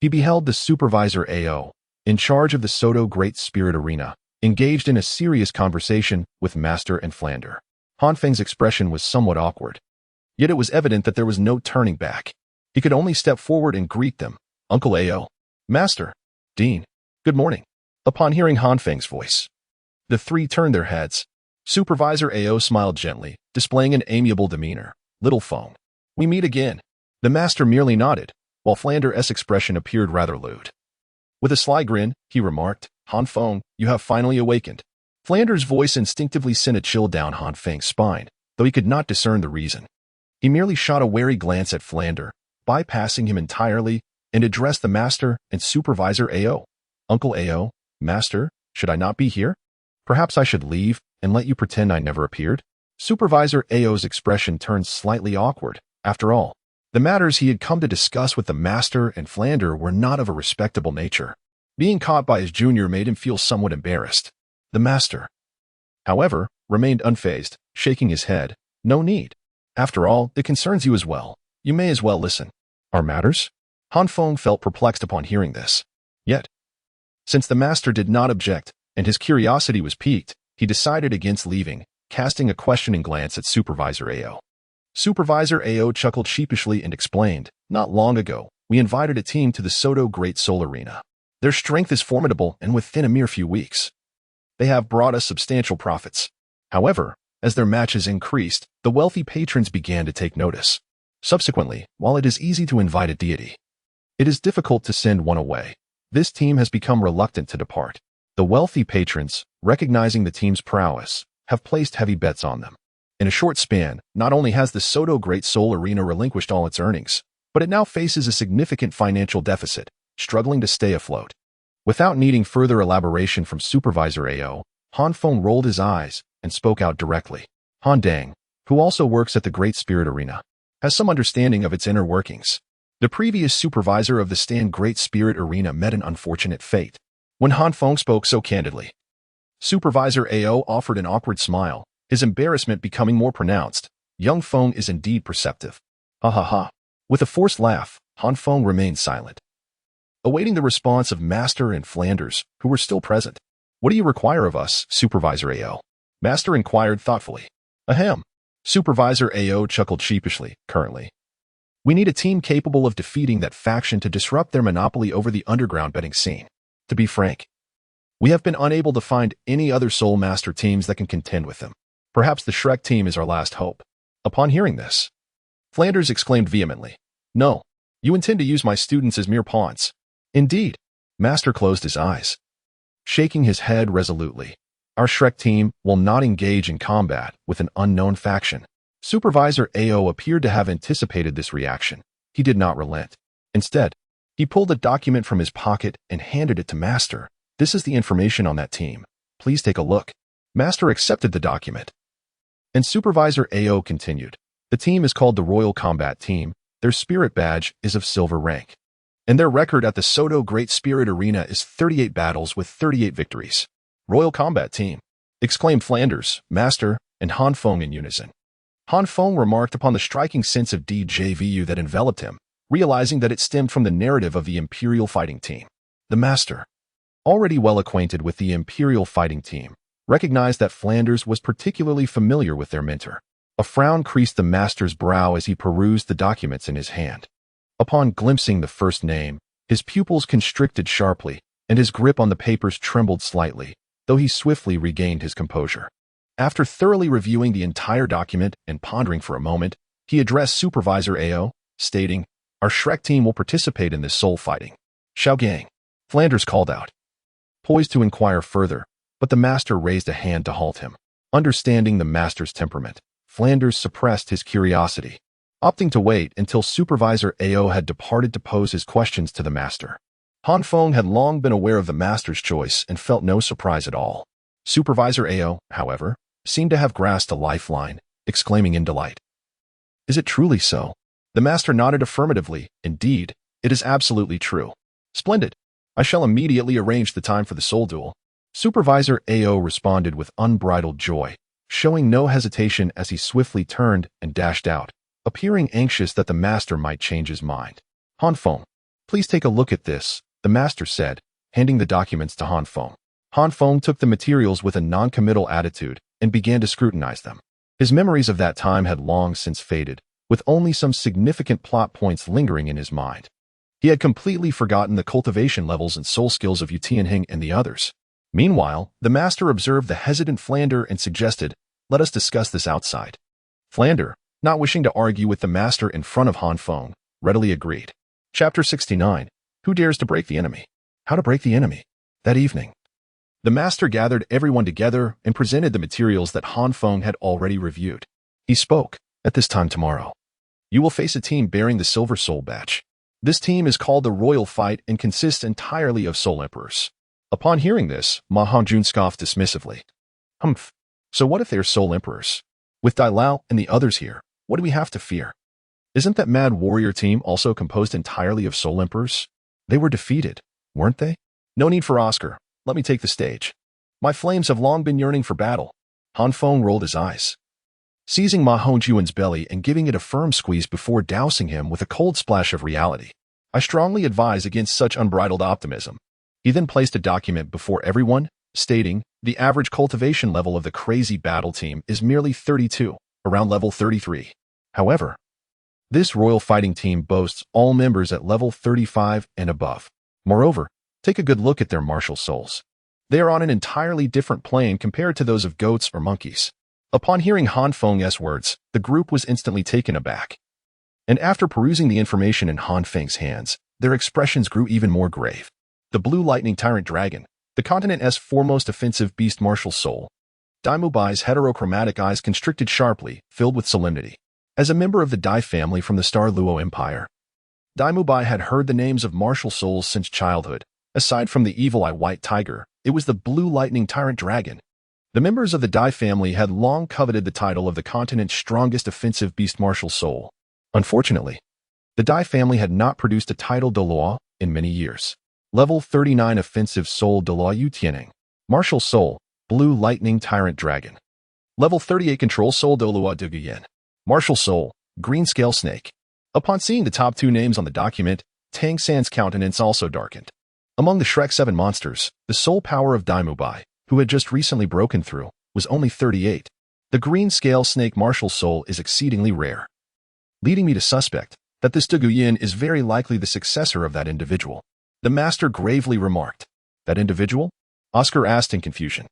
he beheld the supervisor AO, in charge of the Soto Great Spirit Arena, engaged in a serious conversation with Master and Flander. Han Feng's expression was somewhat awkward, yet it was evident that there was no turning back. He could only step forward and greet them. "Uncle AO, Master, Dean, good morning." Upon hearing Han Feng's voice, the three turned their heads. Supervisor AO smiled gently, displaying an amiable demeanor. "Little Feng, we meet again." The Master merely nodded, while Flander's expression appeared rather lewd. With a sly grin, he remarked, "Han Feng, you have finally awakened." Flander's voice instinctively sent a chill down Han Feng's spine, though he could not discern the reason. He merely shot a wary glance at Flander, bypassing him entirely, and addressed the Master and Supervisor AO. "Uncle AO, Master, should I not be here? Perhaps I should leave and let you pretend I never appeared?" Supervisor AO's expression turned slightly awkward. After all, the matters he had come to discuss with the Master and Flander were not of a respectable nature. Being caught by his junior made him feel somewhat embarrassed. The Master, however, remained unfazed, shaking his head. "No need. After all, it concerns you as well. You may as well listen." "Our matters?" Han Feng felt perplexed upon hearing this. Yet, since the Master did not object, and his curiosity was piqued, he decided against leaving, casting a questioning glance at Supervisor AO. Supervisor AO chuckled sheepishly and explained, "Not long ago, we invited a team to the Soto Great Soul Arena. Their strength is formidable, and within a mere few weeks, they have brought us substantial profits. However, As their matches increased, the wealthy patrons began to take notice. Subsequently, while it is easy to invite a deity, it is difficult to send one away. This team has become reluctant to depart. The wealthy patrons, recognizing the team's prowess, have placed heavy bets on them. In a short span, not only has the Soto Great Soul Arena relinquished all its earnings, but it now faces a significant financial deficit, struggling to stay afloat. Without needing further elaboration from Supervisor AO, Han Feng rolled his eyes and spoke out directly. Han Dang, who also works at the Great Spirit Arena, has some understanding of its inner workings. The previous supervisor of the Stan Great Spirit Arena met an unfortunate fate. When Han Feng spoke so candidly, Supervisor AO offered an awkward smile, his embarrassment becoming more pronounced. Young Feng is indeed perceptive. Ha ha ha. With a forced laugh, Han Feng remained silent, awaiting the response of Master and Flanders, who were still present. What do you require of us, Supervisor AO? Master inquired thoughtfully. Ahem. Supervisor AO chuckled sheepishly. Currently, we need a team capable of defeating that faction to disrupt their monopoly over the underground betting scene. To be frank, we have been unable to find any other Soul Master teams that can contend with them. Perhaps the Shrek team is our last hope. Upon hearing this, Flanders exclaimed vehemently, No, you intend to use my students as mere pawns. Indeed. Master closed his eyes, shaking his head resolutely. Our Shrek team will not engage in combat with an unknown faction. Supervisor AO appeared to have anticipated this reaction. He did not relent. Instead, he pulled a document from his pocket and handed it to Master. This is the information on that team. Please take a look. Master accepted the document. And Supervisor AO continued. The team is called the Royal Combat Team. Their spirit badge is of silver rank. And their record at the Soto Great Spirit Arena is 38 battles with 38 victories. Royal Combat Team, exclaimed Flanders, Master, and Han Feng in unison. Han Feng remarked upon the striking sense of déjà vu that enveloped him, realizing that it stemmed from the narrative of the Imperial Fighting Team. The Master, already well acquainted with the Imperial Fighting Team, recognized that Flanders was particularly familiar with their mentor. A frown creased the Master's brow as he perused the documents in his hand. Upon glimpsing the first name, his pupils constricted sharply, and his grip on the papers trembled slightly, though he swiftly regained his composure. After thoroughly reviewing the entire document and pondering for a moment, he addressed Supervisor AO, stating, Our Shrek team will participate in this soul fighting. Xiao Gang, Flanders called out, poised to inquire further, but the Master raised a hand to halt him. Understanding the Master's temperament, Flanders suppressed his curiosity, opting to wait until Supervisor AO had departed to pose his questions to the Master. Han Feng had long been aware of the Master's choice and felt no surprise at all. Supervisor AO, however, seemed to have grasped a lifeline, exclaiming in delight. Is it truly so? The Master nodded affirmatively. Indeed, it is absolutely true. Splendid. I shall immediately arrange the time for the soul duel. Supervisor AO responded with unbridled joy, showing no hesitation as he swiftly turned and dashed out, appearing anxious that the Master might change his mind. Han Feng, please take a look at this, the Master said, handing the documents to Han Feng. Han Feng took the materials with a non-committal attitude and began to scrutinize them. His memories of that time had long since faded, with only some significant plot points lingering in his mind. He had completely forgotten the cultivation levels and soul skills of Yu Tianheng and the others. Meanwhile, the Master observed the hesitant Flander and suggested, Let us discuss this outside. Flander, not wishing to argue with the Master in front of Han Feng, readily agreed. Chapter 69. Who dares to break the enemy? How to break the enemy. That evening, the Master gathered everyone together and presented the materials that Han Feng had already reviewed. He spoke, At this time tomorrow, you will face a team bearing the Silver Soul Badge. This team is called the Royal Fight and consists entirely of Soul Emperors. Upon hearing this, Ma Hongjun scoffed dismissively. Humph. So what if they are Soul Emperors? With Dailao and the others here, what do we have to fear? Isn't that mad warrior team also composed entirely of Soul Emperors? They were defeated, weren't they? No need for Oscar. Let me take the stage. My flames have long been yearning for battle. Han Feng rolled his eyes, seizing Ma Hongjuan's belly and giving it a firm squeeze before dousing him with a cold splash of reality. I strongly advise against such unbridled optimism. He then placed a document before everyone, stating, The average cultivation level of the crazy battle team is merely 32, around level 33. However, this royal fighting team boasts all members at level 35 and above. Moreover, take a good look at their martial souls. They are on an entirely different plane compared to those of goats or monkeys. Upon hearing Han Feng's words, the group was instantly taken aback. And after perusing the information in Han Feng's hands, their expressions grew even more grave. The Blue Lightning Tyrant Dragon, the continent's foremost offensive beast martial soul. Daimubai's heterochromatic eyes constricted sharply, filled with solemnity. As a member of the Dai family from the Star Luo Empire, Daimubai had heard the names of martial souls since childhood. Aside from the evil eye white tiger, it was the Blue Lightning Tyrant Dragon. The members of the Dai family had long coveted the title of the continent's strongest offensive beast martial soul. Unfortunately, the Dai family had not produced a title Douluo in many years. Level 39 Offensive Soul Douluo Yutianing. Martial Soul, Blue Lightning Tyrant Dragon. Level 38 Control Soul Douluo Dugu. Martial Soul, Green Scale Snake. Upon seeing the top two names on the document, Tangan's countenance also darkened. Among the Shrek 7 monsters, the soul power of Daimubai, who had just recently broken through, was only 38. The Green Scale Snake martial soul is exceedingly rare, leading me to suspect that this Dugu is very likely the successor of that individual. The master gravely remarked. That individual? Oscar asked in confusion.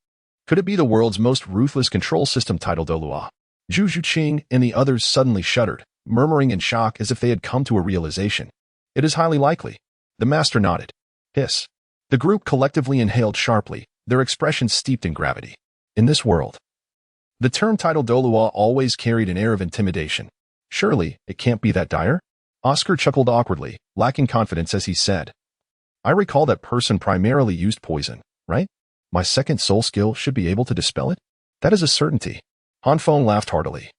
Could it be the world's most ruthless control system titled Douluo? Zhu Zhuqing and the others suddenly shuddered, murmuring in shock as if they had come to a realization. It is highly likely. The master nodded. Hiss. The group collectively inhaled sharply, their expressions steeped in gravity. In this world, the term title Douluo always carried an air of intimidation. Surely, it can't be that dire? Oscar chuckled awkwardly, lacking confidence as he said. I recall that person primarily used poison, right? My second soul skill should be able to dispel it? That is a certainty. Han Feng laughed heartily.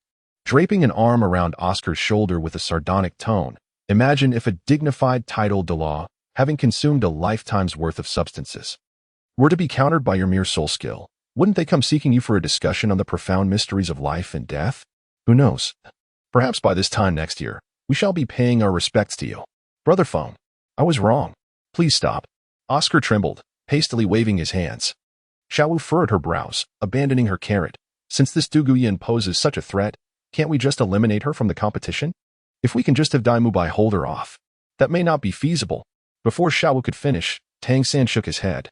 Draping an arm around Oscar's shoulder with a sardonic tone, imagine if a dignified title Douluo, having consumed a lifetime's worth of substances, were to be countered by your mere soul skill. Wouldn't they come seeking you for a discussion on the profound mysteries of life and death? Who knows? Perhaps by this time next year, we shall be paying our respects to you. Brother Feng, I was wrong. Please stop. Oscar trembled, hastily waving his hands. Xiaowu furrowed her brows, abandoning her carrot. Since this Dugu poses such a threat, can't we just eliminate her from the competition? If we can just have Daimubai hold her off. That may not be feasible. Before Xiaowu could finish, Tangan shook his head.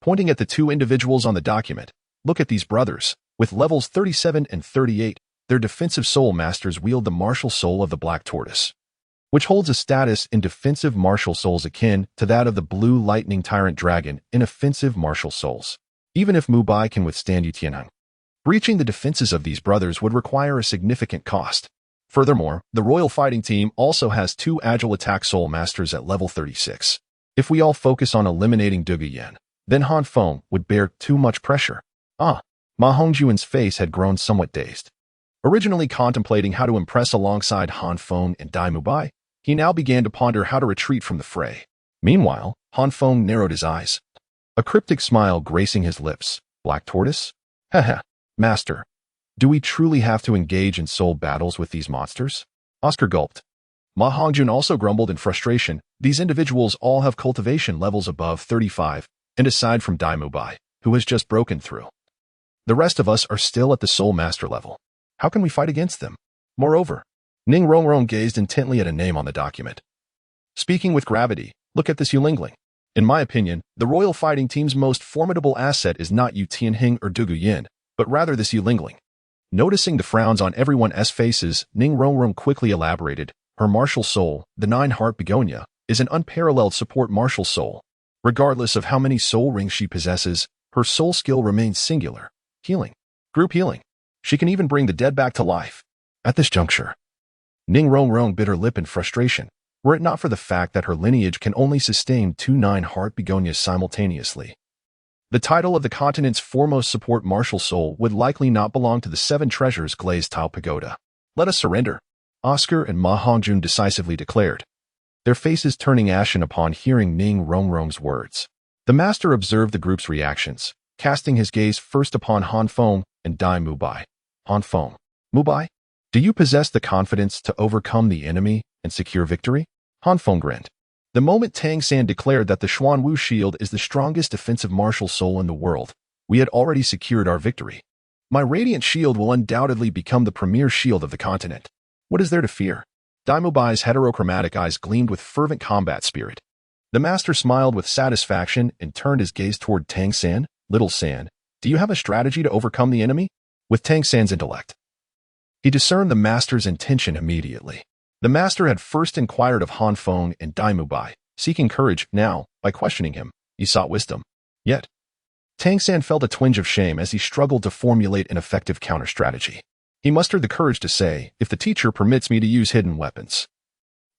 Pointing at the two individuals on the document, look at these brothers. With levels 37 and 38, their defensive soul masters wield the martial soul of the Black Tortoise, which holds a status in defensive martial souls akin to that of the Blue Lightning Tyrant Dragon in offensive martial souls. Even if Mubai can withstand Yutianheng, breaching the defenses of these brothers would require a significant cost. Furthermore, the Royal Fighting Team also has two agile attack soul masters at level 36. If we all focus on eliminating Dugu, then Han Feng would bear too much pressure. Ma Hongjuan's face had grown somewhat dazed. Originally contemplating how to impress alongside Han Feng and Daimubai, he now began to ponder how to retreat from the fray. Meanwhile, Han Feng narrowed his eyes, a cryptic smile gracing his lips. Black Tortoise? Haha, Master. Do we truly have to engage in soul battles with these monsters? Oscar gulped. Ma Hongjuan also grumbled in frustration. These individuals all have cultivation levels above 35, and aside from Daimubai, who has just broken through, the rest of us are still at the soul master level. How can we fight against them? Moreover, Ning Rongrong gazed intently at a name on the document. Speaking with gravity, look at this Yulingling. In my opinion, the Royal Fighting Team's most formidable asset is not Yu Tianheng or Dugu Yin, but rather this Yulingling. Noticing the frowns on everyone's faces, Ning Rongrong quickly elaborated. Her martial soul, the Nine-Heart Begonia, is an unparalleled support martial soul. Regardless of how many soul rings she possesses, her soul skill remains singular. Healing. Group healing. She can even bring the dead back to life. At this juncture, Ning Rongrong bit her lip in frustration, were it not for the fact that her lineage can only sustain two Nine-Heart Begonias simultaneously. The title of the continent's foremost support martial soul would likely not belong to the Seven Treasures Glazed Tile Pagoda. Let us surrender, Oscar and Ma Hongjuan decisively declared, their faces turning ashen upon hearing Ning Rongrong's words. The master observed the group's reactions, casting his gaze first upon Han Feng and Daimubai. Han Feng, Mubai, do you possess the confidence to overcome the enemy and secure victory? Han Feng grinned. The moment Tangan declared that the Xuanwu shield is the strongest defensive martial soul in the world, we had already secured our victory. My radiant shield will undoubtedly become the premier shield of the continent. What is there to fear? Daimubai's heterochromatic eyes gleamed with fervent combat spirit. The master smiled with satisfaction and turned his gaze toward Tangan. Little San, do you have a strategy to overcome the enemy? with Tang San's intellect. He discerned the master's intention immediately. The master had first inquired of Han Feng and Dai Mubai, seeking courage. Now, by questioning him, he sought wisdom. Yet, Tang San felt a twinge of shame as he struggled to formulate an effective counter-strategy. He mustered the courage to say, if the teacher permits me to use hidden weapons,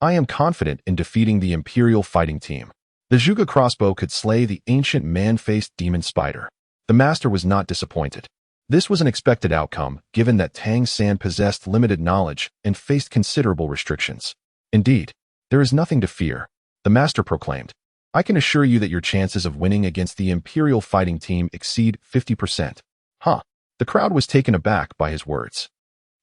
I am confident in defeating the Imperial fighting team. The Zhuge crossbow could slay the ancient man-faced demon spider. The master was not disappointed. This was an expected outcome, given that Tang San possessed limited knowledge and faced considerable restrictions. Indeed, there is nothing to fear, the master proclaimed. I can assure you that your chances of winning against the Imperial fighting team exceed 50%. Huh. The crowd was taken aback by his words.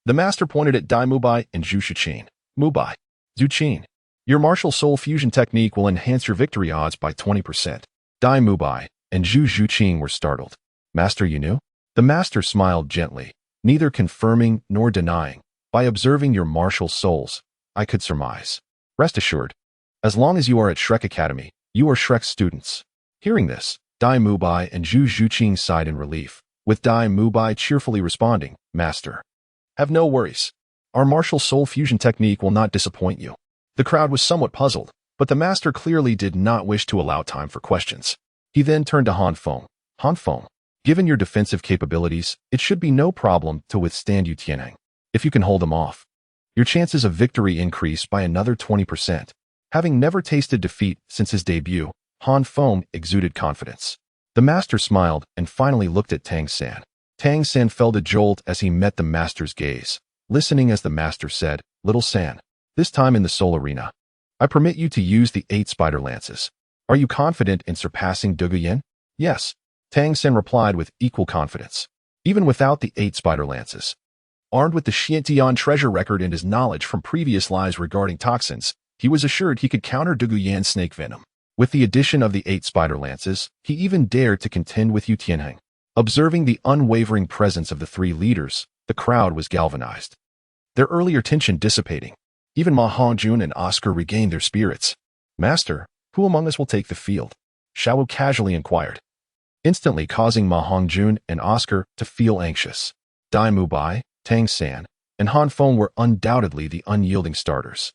The master pointed at Dai Mubai and Zhu Shiqin. Mubai. Zhu Qin. Your martial soul fusion technique will enhance your victory odds by 20%. Dai Mubai and Zhu Shiqin were startled. Master, you knew? The master smiled gently, neither confirming nor denying. By observing your martial souls, I could surmise. Rest assured, as long as you are at Shrek Academy, you are Shrek's students. Hearing this, Dai Mubai and Zhu Shiqin sighed in relief, with Dai Mubai cheerfully responding, Master, have no worries. Our martial soul fusion technique will not disappoint you. The crowd was somewhat puzzled, but the master clearly did not wish to allow time for questions. He then turned to Han Feng. Han Feng, given your defensive capabilities, it should be no problem to withstand you Tianheng. If you can hold them off, your chances of victory increase by another 20%. Having never tasted defeat since his debut, Han Feng exuded confidence. The master smiled and finally looked at Tang San. Tang San felt a jolt as he met the master's gaze, listening as the master said, Little San, this time in the soul arena, I permit you to use the 8 spider lances. Are you confident in surpassing Dugu Yin? Yes, Tang San replied with equal confidence. Even without the 8 spider lances. Armed with the Xiantian treasure record and his knowledge from previous lies regarding toxins, he was assured he could counter Dugu Yan's snake venom. With the addition of the 8 spider lances, he even dared to contend with Yu Tianheng. Observing the unwavering presence of the 3 leaders, the crowd was galvanized. Their earlier tension dissipating. Even Ma Hongjun and Oscar regained their spirits. Master, who among us will take the field? Xiao casually inquired, instantly causing Ma Hongjun and Oscar to feel anxious. Dai Mubai, Tang San, and Han Feng were undoubtedly the unyielding starters.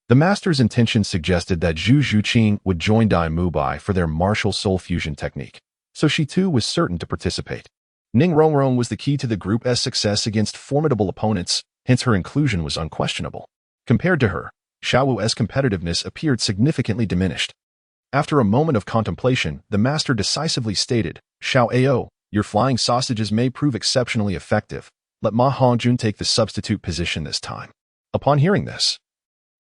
The master's intention suggested that Zhu Shiqin would join Dai Mubai for their martial soul fusion technique, so she too was certain to participate. Ning Rongrong was the key to the group's success against formidable opponents, hence her inclusion was unquestionable. Compared to her, Xiao Wu's competitiveness appeared significantly diminished. After a moment of contemplation, the master decisively stated, Xiao Ao, your flying sausages may prove exceptionally effective. Let Ma Hongjun take the substitute position this time. Upon hearing this,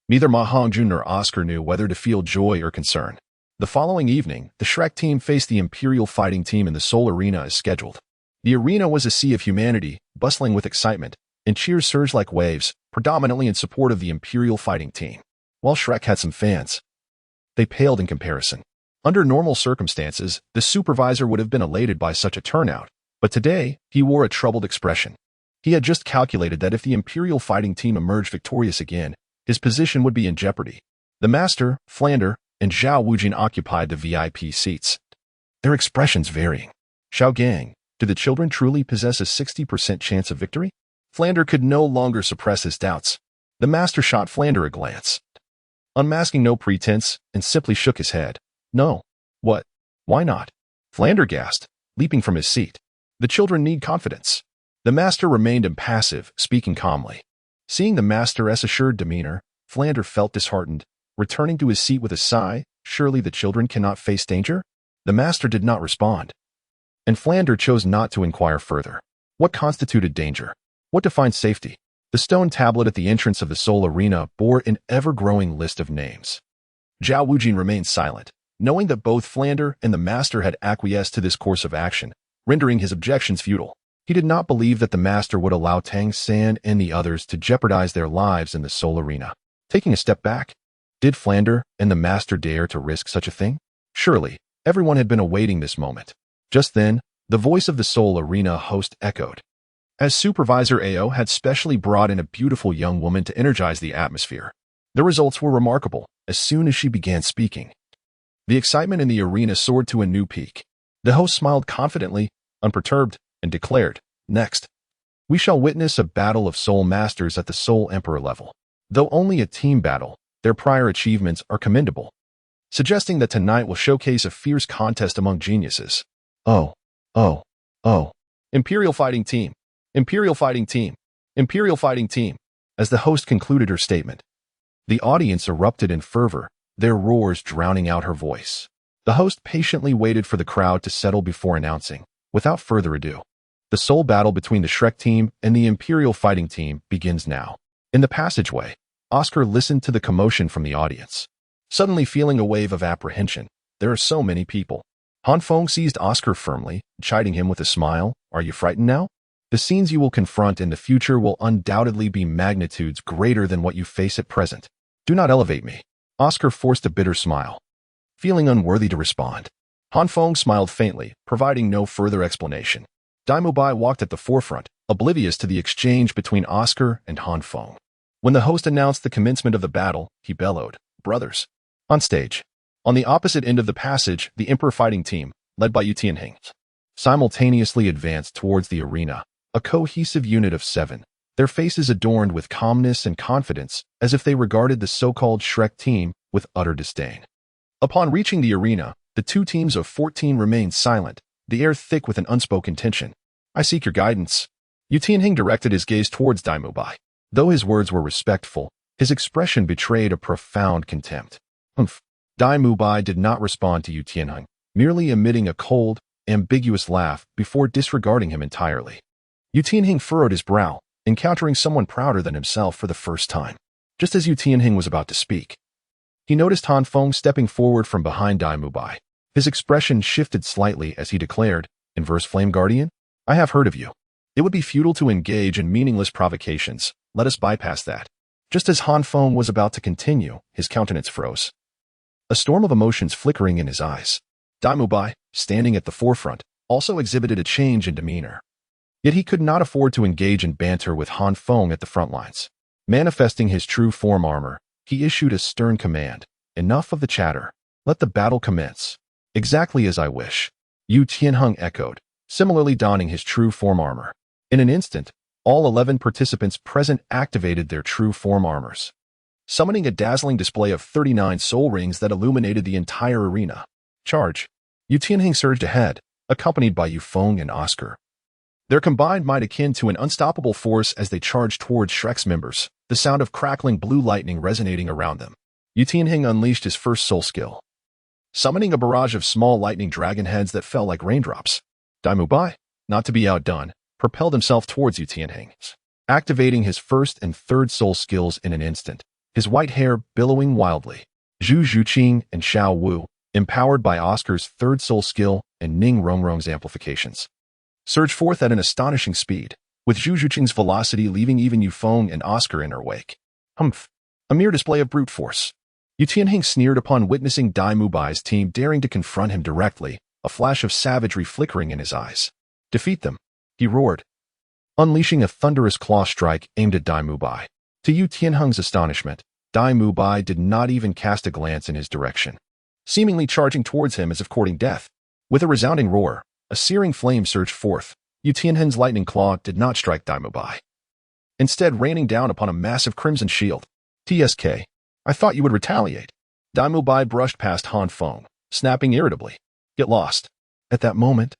neither Ma Hongjun nor Oscar knew whether to feel joy or concern. The following evening, the Shrek team faced the Imperial fighting team in the Soul Arena as scheduled. The arena was a sea of humanity, bustling with excitement, and cheers surged like waves, predominantly in support of the Imperial fighting team. While Shrek had some fans, they paled in comparison. Under normal circumstances, the supervisor would have been elated by such a turnout, but today, he wore a troubled expression. He had just calculated that if the Imperial fighting team emerged victorious again, his position would be in jeopardy. The master, Flander, and Zhao Wujin occupied the VIP seats, their expressions varying. Xiao Gang, do the children truly possess a 60% chance of victory? Flander could no longer suppress his doubts. The master shot Flander a glance, unmasking no pretense, and simply shook his head. No. What? Why not? Flander gasped, leaping from his seat. The children need confidence. The master remained impassive, speaking calmly. Seeing the master's assured demeanor, Flander felt disheartened, returning to his seat with a sigh. Surely the children cannot face danger? The master did not respond, and Flander chose not to inquire further. What constituted danger? What defined safety? The stone tablet at the entrance of the Soul Arena bore an ever-growing list of names. Zhao Wujin remained silent, knowing that both Flander and the master had acquiesced to this course of action, rendering his objections futile. He did not believe that the master would allow Tang San and the others to jeopardize their lives in the Soul Arena. Taking a step back, did Flander and the master dare to risk such a thing? Surely, everyone had been awaiting this moment. Just then, the voice of the Soul Arena host echoed, as Supervisor Ao had specially brought in a beautiful young woman to energize the atmosphere. The results were remarkable. As soon as she began speaking, the excitement in the arena soared to a new peak. The host smiled confidently, unperturbed, and declared, Next. We shall witness a battle of soul masters at the Soul Emperor level. Though only a team battle, their prior achievements are commendable, suggesting that tonight will showcase a fierce contest among geniuses. Oh, oh, oh. Imperial Fighting Team. Imperial Fighting Team. Imperial Fighting Team. As the host concluded her statement, the audience erupted in fervor, their roars drowning out her voice. The host patiently waited for the crowd to settle before announcing, without further ado, the soul battle between the Shrek team and the Imperial Fighting Team begins now. In the passageway, Oscar listened to the commotion from the audience, suddenly feeling a wave of apprehension. There are so many people. Han Feng seized Oscar firmly, chiding him with a smile. Are you frightened now? The scenes you will confront in the future will undoubtedly be magnitudes greater than what you face at present. Do not elevate me. Oscar forced a bitter smile, feeling unworthy to respond. Han Feng smiled faintly, providing no further explanation. Daimubai walked at the forefront, oblivious to the exchange between Oscar and Han Feng. When the host announced the commencement of the battle, he bellowed, "Brothers." On stage. On the opposite end of the passage, the Emperor Fighting Team, led by Tianheng, simultaneously advanced towards the arena, a cohesive unit of 7, their faces adorned with calmness and confidence, as if they regarded the so-called Shrek team with utter disdain. Upon reaching the arena, the two teams of 14 remained silent, the air thick with an unspoken tension. I seek your guidance. Tianheng directed his gaze towards Daimubai. Though his words were respectful, his expression betrayed a profound contempt. Daimubai did not respond to Tianheng, merely emitting a cold, ambiguous laugh before disregarding him entirely. Tianheng furrowed his brow, encountering someone prouder than himself for the first time. Just as Tianheng was about to speak, he noticed Han Feng stepping forward from behind Daimubai. His expression shifted slightly as he declared, "Inverse Flame Guardian, I have heard of you. It would be futile to engage in meaningless provocations. Let us bypass that." Just as Han Feng was about to continue, his countenance froze, a storm of emotions flickering in his eyes. Daimubai, standing at the forefront, also exhibited a change in demeanor. Yet he could not afford to engage in banter with Han Feng at the front lines. Manifesting his true form armor, he issued a stern command. "Enough of the chatter. Let the battle commence." "Exactly as I wish," Tianheng echoed, similarly donning his true form armor. In an instant, all 11 participants present activated their true form armors, summoning a dazzling display of 39 soul rings that illuminated the entire arena. "Charge!" Tianheng surged ahead, accompanied by Yu Feng and Oscar, their combined might akin to an unstoppable force as they charged towards Shrek's members, the sound of crackling blue lightning resonating around them. Tianheng unleashed his first soul skill, summoning a barrage of small lightning dragon heads that fell like raindrops. Daimubai, not to be outdone, propelled himself towards Tianheng, activating his first and third soul skills in an instant, his white hair billowing wildly. Zhu Zhuqing and Xiao Wu, empowered by Oscar's third soul skill and Ning Rongrong's amplifications, surged forth at an astonishing speed, with Zhu Zhuqing's velocity leaving even Yu Feng and Oscar in her wake. A mere display of brute force. Tianheng sneered upon witnessing Daimubai's team daring to confront him directly, a flash of savagery flickering in his eyes. "Defeat them," he roared, unleashing a thunderous claw strike aimed at Daimubai. To Tianheng's astonishment, Daimubai did not even cast a glance in his direction, seemingly charging towards him as if courting death. With a resounding roar, a searing flame surged forth. Tianheng's lightning claw did not strike Daimubai, instead raining down upon a massive crimson shield. "TSK, I thought you would retaliate." Daimubai brushed past Han Feng, snapping irritably. "Get lost." At that moment,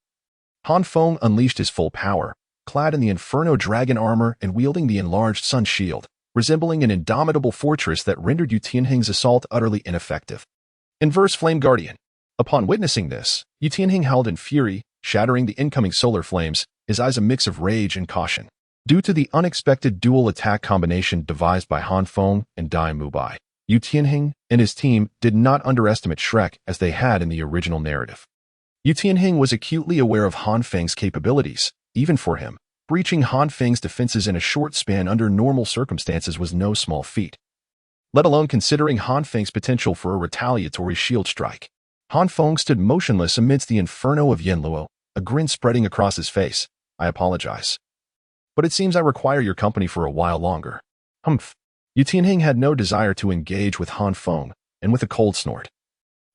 Han Feng unleashed his full power, clad in the Inferno Dragon armor and wielding the enlarged Sun Shield, resembling an indomitable fortress that rendered Tianheng's assault utterly ineffective. Inverse Flame Guardian. Upon witnessing this, Tianheng howled in fury, shattering the incoming solar flames, his eyes a mix of rage and caution. Due to the unexpected dual attack combination devised by Han Feng and Daimubai, Tianheng and his team did not underestimate Shrek as they had in the original narrative. Tianheng was acutely aware of Han Feng's capabilities. Even for him, breaching Han Feng's defenses in a short span under normal circumstances was no small feat, let alone considering Han Feng's potential for a retaliatory shield strike. Han Feng stood motionless amidst the inferno of Luo, a grin spreading across his face. "I apologize, but it seems I require your company for a while longer." Tianheng had no desire to engage with Han Feng, and with a cold snort,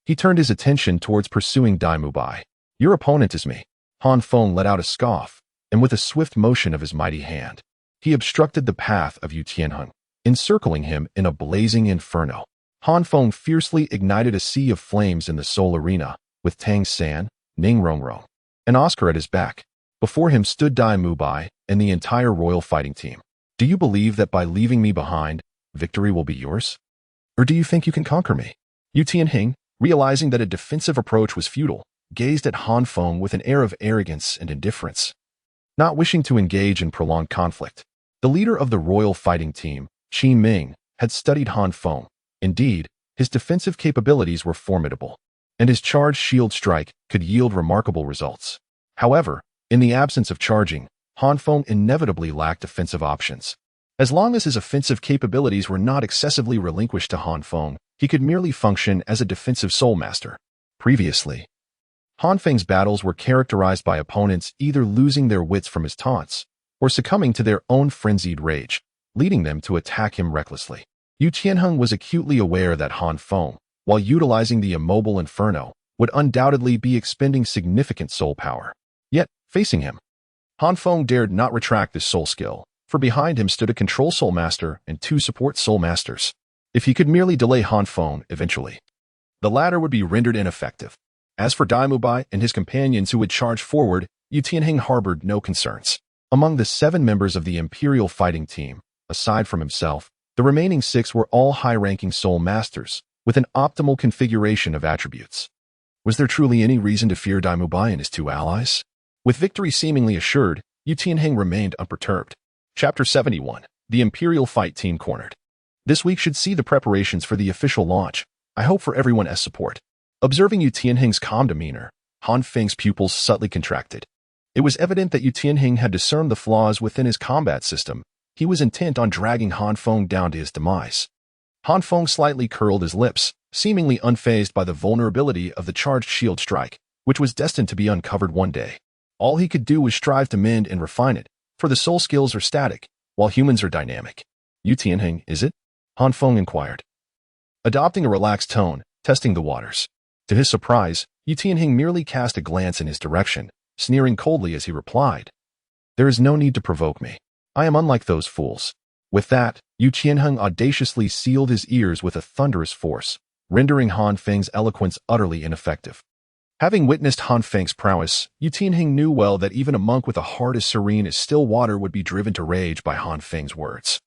he turned his attention towards pursuing Daimubai. "Your opponent is me." Han Feng let out a scoff, and with a swift motion of his mighty hand, he obstructed the path of Yu Tianheng, encircling him in a blazing inferno. Han Feng fiercely ignited a sea of flames in the soul arena, with Tang San, Ning Rongrong, and Oscar at his back. Before him stood Dai Mubai and the entire royal fighting team. Do you believe that by leaving me behind, victory will be yours? Or do you think you can conquer me? Yu Tianheng, realizing that a defensive approach was futile, gazed at Han Feng with an air of arrogance and indifference. Not wishing to engage in prolonged conflict, the leader of the royal fighting team, Qi Ming, had studied Han Feng. Indeed, his defensive capabilities were formidable, and his charged shield strike could yield remarkable results. However, in the absence of charging, Han Feng inevitably lacked offensive options. As long as his offensive capabilities were not excessively relinquished to Han Feng, he could merely function as a defensive soul master. Previously, Han Feng's battles were characterized by opponents either losing their wits from his taunts or succumbing to their own frenzied rage, leading them to attack him recklessly. Yu Tianheng was acutely aware that Han Feng, while utilizing the immobile inferno, would undoubtedly be expending significant soul power. Yet, facing him, Han Feng dared not retract this soul skill, for behind him stood a control soul master and 2 support soul masters. If he could merely delay Han Feng eventually, the latter would be rendered ineffective. As for Dai Mubai and his companions who would charge forward, Yu Tianheng harbored no concerns. Among the 7 members of the Imperial fighting team, aside from himself, the remaining 6 were all high-ranking soul masters, with an optimal configuration of attributes. Was there truly any reason to fear Dai Mubai and his 2 allies? With victory seemingly assured, Yu Tianheng remained unperturbed. Chapter 71. The Imperial Fight Team Cornered. This week should see the preparations for the official launch. I hope for everyone's support. Observing Yu Tianheng's calm demeanor, Han Feng's pupils subtly contracted. It was evident that Yu Tianheng had discerned the flaws within his combat system. He was intent on dragging Han Feng down to his demise. Han Feng slightly curled his lips, seemingly unfazed by the vulnerability of the charged shield strike, which was destined to be uncovered one day. All he could do was strive to mend and refine it, for the soul skills are static, while humans are dynamic. Yu Tianheng, is it? Han Feng inquired, adopting a relaxed tone, testing the waters. To his surprise, Yu Tianheng merely cast a glance in his direction, sneering coldly as he replied, "There is no need to provoke me. I am unlike those fools." With that, Yu Tianheng audaciously sealed his ears with a thunderous force, rendering Han Feng's eloquence utterly ineffective. Having witnessed Han Feng's prowess, Yu Tianheng knew well that even a monk with a heart as serene as still water would be driven to rage by Han Feng's words.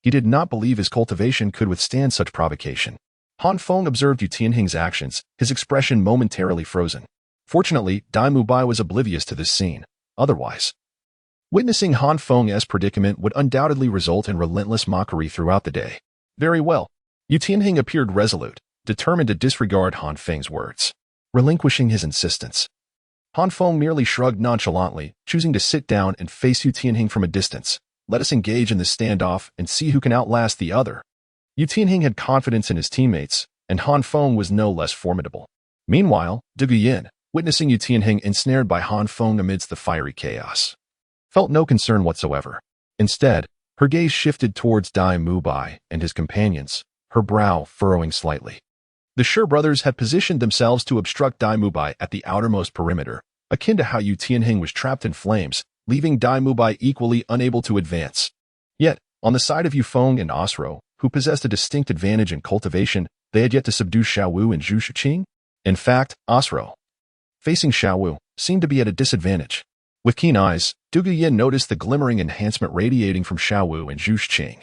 He did not believe his cultivation could withstand such provocation. Han Feng observed Yu Tianheng's actions, his expression momentarily frozen. Fortunately, Dai Mubai was oblivious to this scene. Otherwise, witnessing Han Feng's predicament would undoubtedly result in relentless mockery throughout the day. Very well. Yu Tianheng appeared resolute, determined to disregard Han Feng's words. Relinquishing his insistence, Han Feng merely shrugged nonchalantly, choosing to sit down and face Yu Tianheng from a distance. Let us engage in this standoff and see who can outlast the other. Yu Tianheng had confidence in his teammates, and Han Feng was no less formidable. Meanwhile, Dugu, witnessing Yu Tianheng ensnared by Han Feng amidst the fiery chaos, felt no concern whatsoever. Instead, her gaze shifted towards Dai Mubai and his companions, her brow furrowing slightly. The Shi brothers had positioned themselves to obstruct Dai Mubai at the outermost perimeter, akin to how Yu Tianheng was trapped in flames, leaving Dai Mubai equally unable to advance. Yet, on the side of Yu Feng and Osro, who possessed a distinct advantage in cultivation, they had yet to subdue Xiaowu and Zhu Shiqing. In fact, Osro, facing Xiaowu, seemed to be at a disadvantage. With keen eyes, Dugu noticed the glimmering enhancement radiating from Xiaowu and Zhu Shiqing,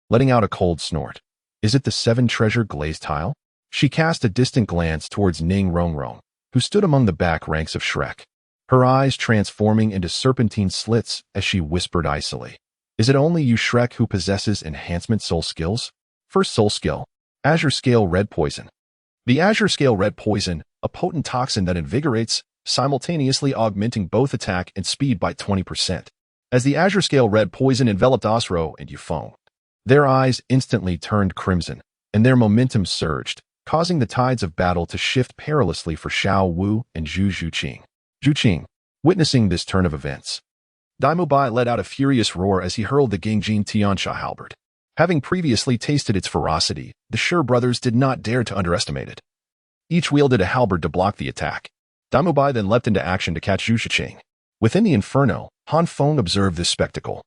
letting out a cold snort. Is it the 7-treasure glazed tile? She cast a distant glance towards Ning Rongrong, who stood among the back ranks of Shrek, her eyes transforming into serpentine slits as she whispered icily. Is it only you Shrek who possesses enhancement soul skills? First soul skill, Azure Scale Red Poison. The Azure Scale Red Poison, a potent toxin that invigorates, simultaneously augmenting both attack and speed by 20%. As the Azure Scale Red Poison enveloped Osro and Yu Feng, their eyes instantly turned crimson, and their momentum surged, causing the tides of battle to shift perilously for Xiaowu and Zhu Shiqing. Zhu Qing, witnessing this turn of events, Dai Mubai let out a furious roar as he hurled the Gangjin Tiansha halberd. Having previously tasted its ferocity, the Shi brothers did not dare to underestimate it. Each wielded a halberd to block the attack. Dai Mubai then leapt into action to catch Zhu Shiqing. Within the inferno, Han Feng observed this spectacle,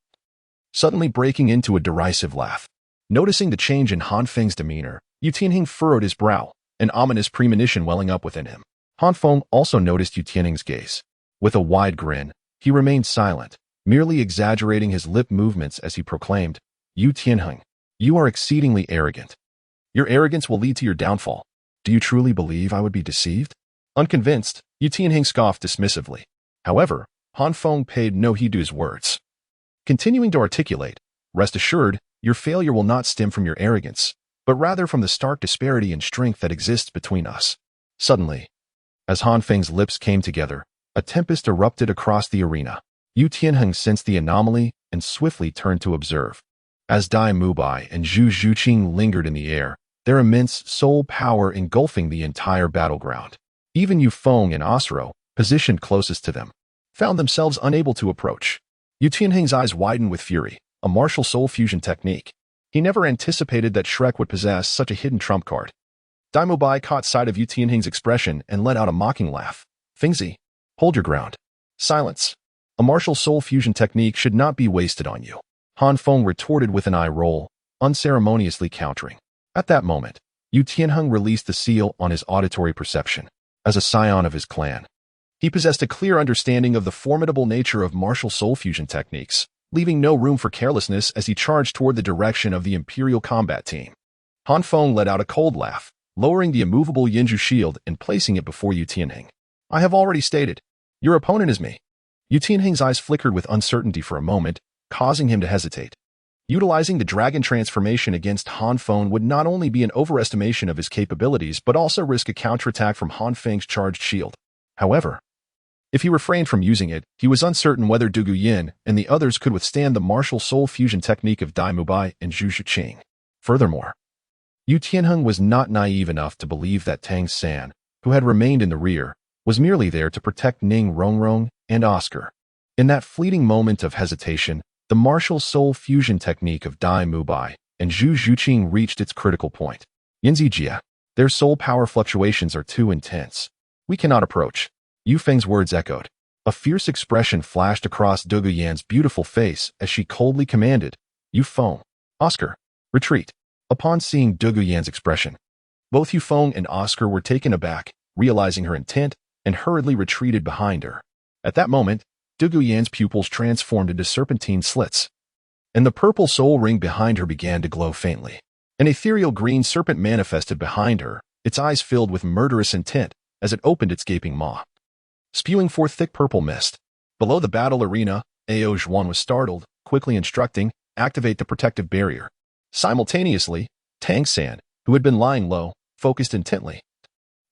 suddenly breaking into a derisive laugh. Noticing the change in Han Feng's demeanor, Yu Tianheng furrowed his brow, an ominous premonition welling up within him. Han Feng also noticed Yu Tianheng's gaze. With a wide grin, he remained silent, merely exaggerating his lip movements as he proclaimed, "Yu Tianheng, you are exceedingly arrogant. Your arrogance will lead to your downfall. Do you truly believe I would be deceived?" Unconvinced, Yu Tianheng scoffed dismissively. However, Han Feng paid no heed to his words. Continuing to articulate, "Rest assured, your failure will not stem from your arrogance, but rather from the stark disparity in strength that exists between us." Suddenly, as Han Feng's lips came together, a tempest erupted across the arena. Yu Tianheng sensed the anomaly and swiftly turned to observe. As Dai Mubai and Zhu Zhuqing lingered in the air, their immense soul power engulfing the entire battleground. Even Yu Feng and Osro, positioned closest to them, found themselves unable to approach. Yu Tianheng's eyes widened with fury, a martial soul fusion technique. He never anticipated that Shrek would possess such a hidden trump card. Dai Mubai caught sight of Yu Tianheng's expression and let out a mocking laugh. "Fengzi, hold your ground. Silence. A martial soul fusion technique should not be wasted on you." Han Feng retorted with an eye roll, unceremoniously countering. At that moment, Yu Tianheng released the seal on his auditory perception. As a scion of his clan, he possessed a clear understanding of the formidable nature of martial soul fusion techniques, leaving no room for carelessness as he charged toward the direction of the Imperial combat team. Han Feng let out a cold laugh, lowering the immovable Yinju shield and placing it before Yu Tianheng. "I have already stated, your opponent is me." Yu Tianheng's eyes flickered with uncertainty for a moment, causing him to hesitate. Utilizing the dragon transformation against Han Feng would not only be an overestimation of his capabilities but also risk a counterattack from Han Feng's charged shield. However, if he refrained from using it, he was uncertain whether Dugu Yin and the others could withstand the martial soul fusion technique of Dai Mubai and Zhu Zhuqing. Furthermore, Yu Tianheng was not naive enough to believe that Tang San, who had remained in the rear, was merely there to protect Ning Rongrong and Oscar. In that fleeting moment of hesitation, the martial soul fusion technique of Dai Mubai and Zhu Zhuqing reached its critical point. "Yinzi Jia, their soul power fluctuations are too intense. We cannot approach." Yu Feng's words echoed. A fierce expression flashed across Dugu Yan's beautiful face as she coldly commanded, "Yu Feng, Oscar, retreat." Upon seeing Dugu Yan's expression, both Yu Feng and Oscar were taken aback, realizing her intent, and hurriedly retreated behind her. At that moment, Dugu Yan's pupils transformed into serpentine slits, and the purple soul ring behind her began to glow faintly. An ethereal green serpent manifested behind her, its eyes filled with murderous intent as it opened its gaping maw, spewing forth thick purple mist. Below the battle arena, Ao Zhuan was startled, quickly instructing, "Activate the protective barrier." Simultaneously, Tang San, who had been lying low, focused intently,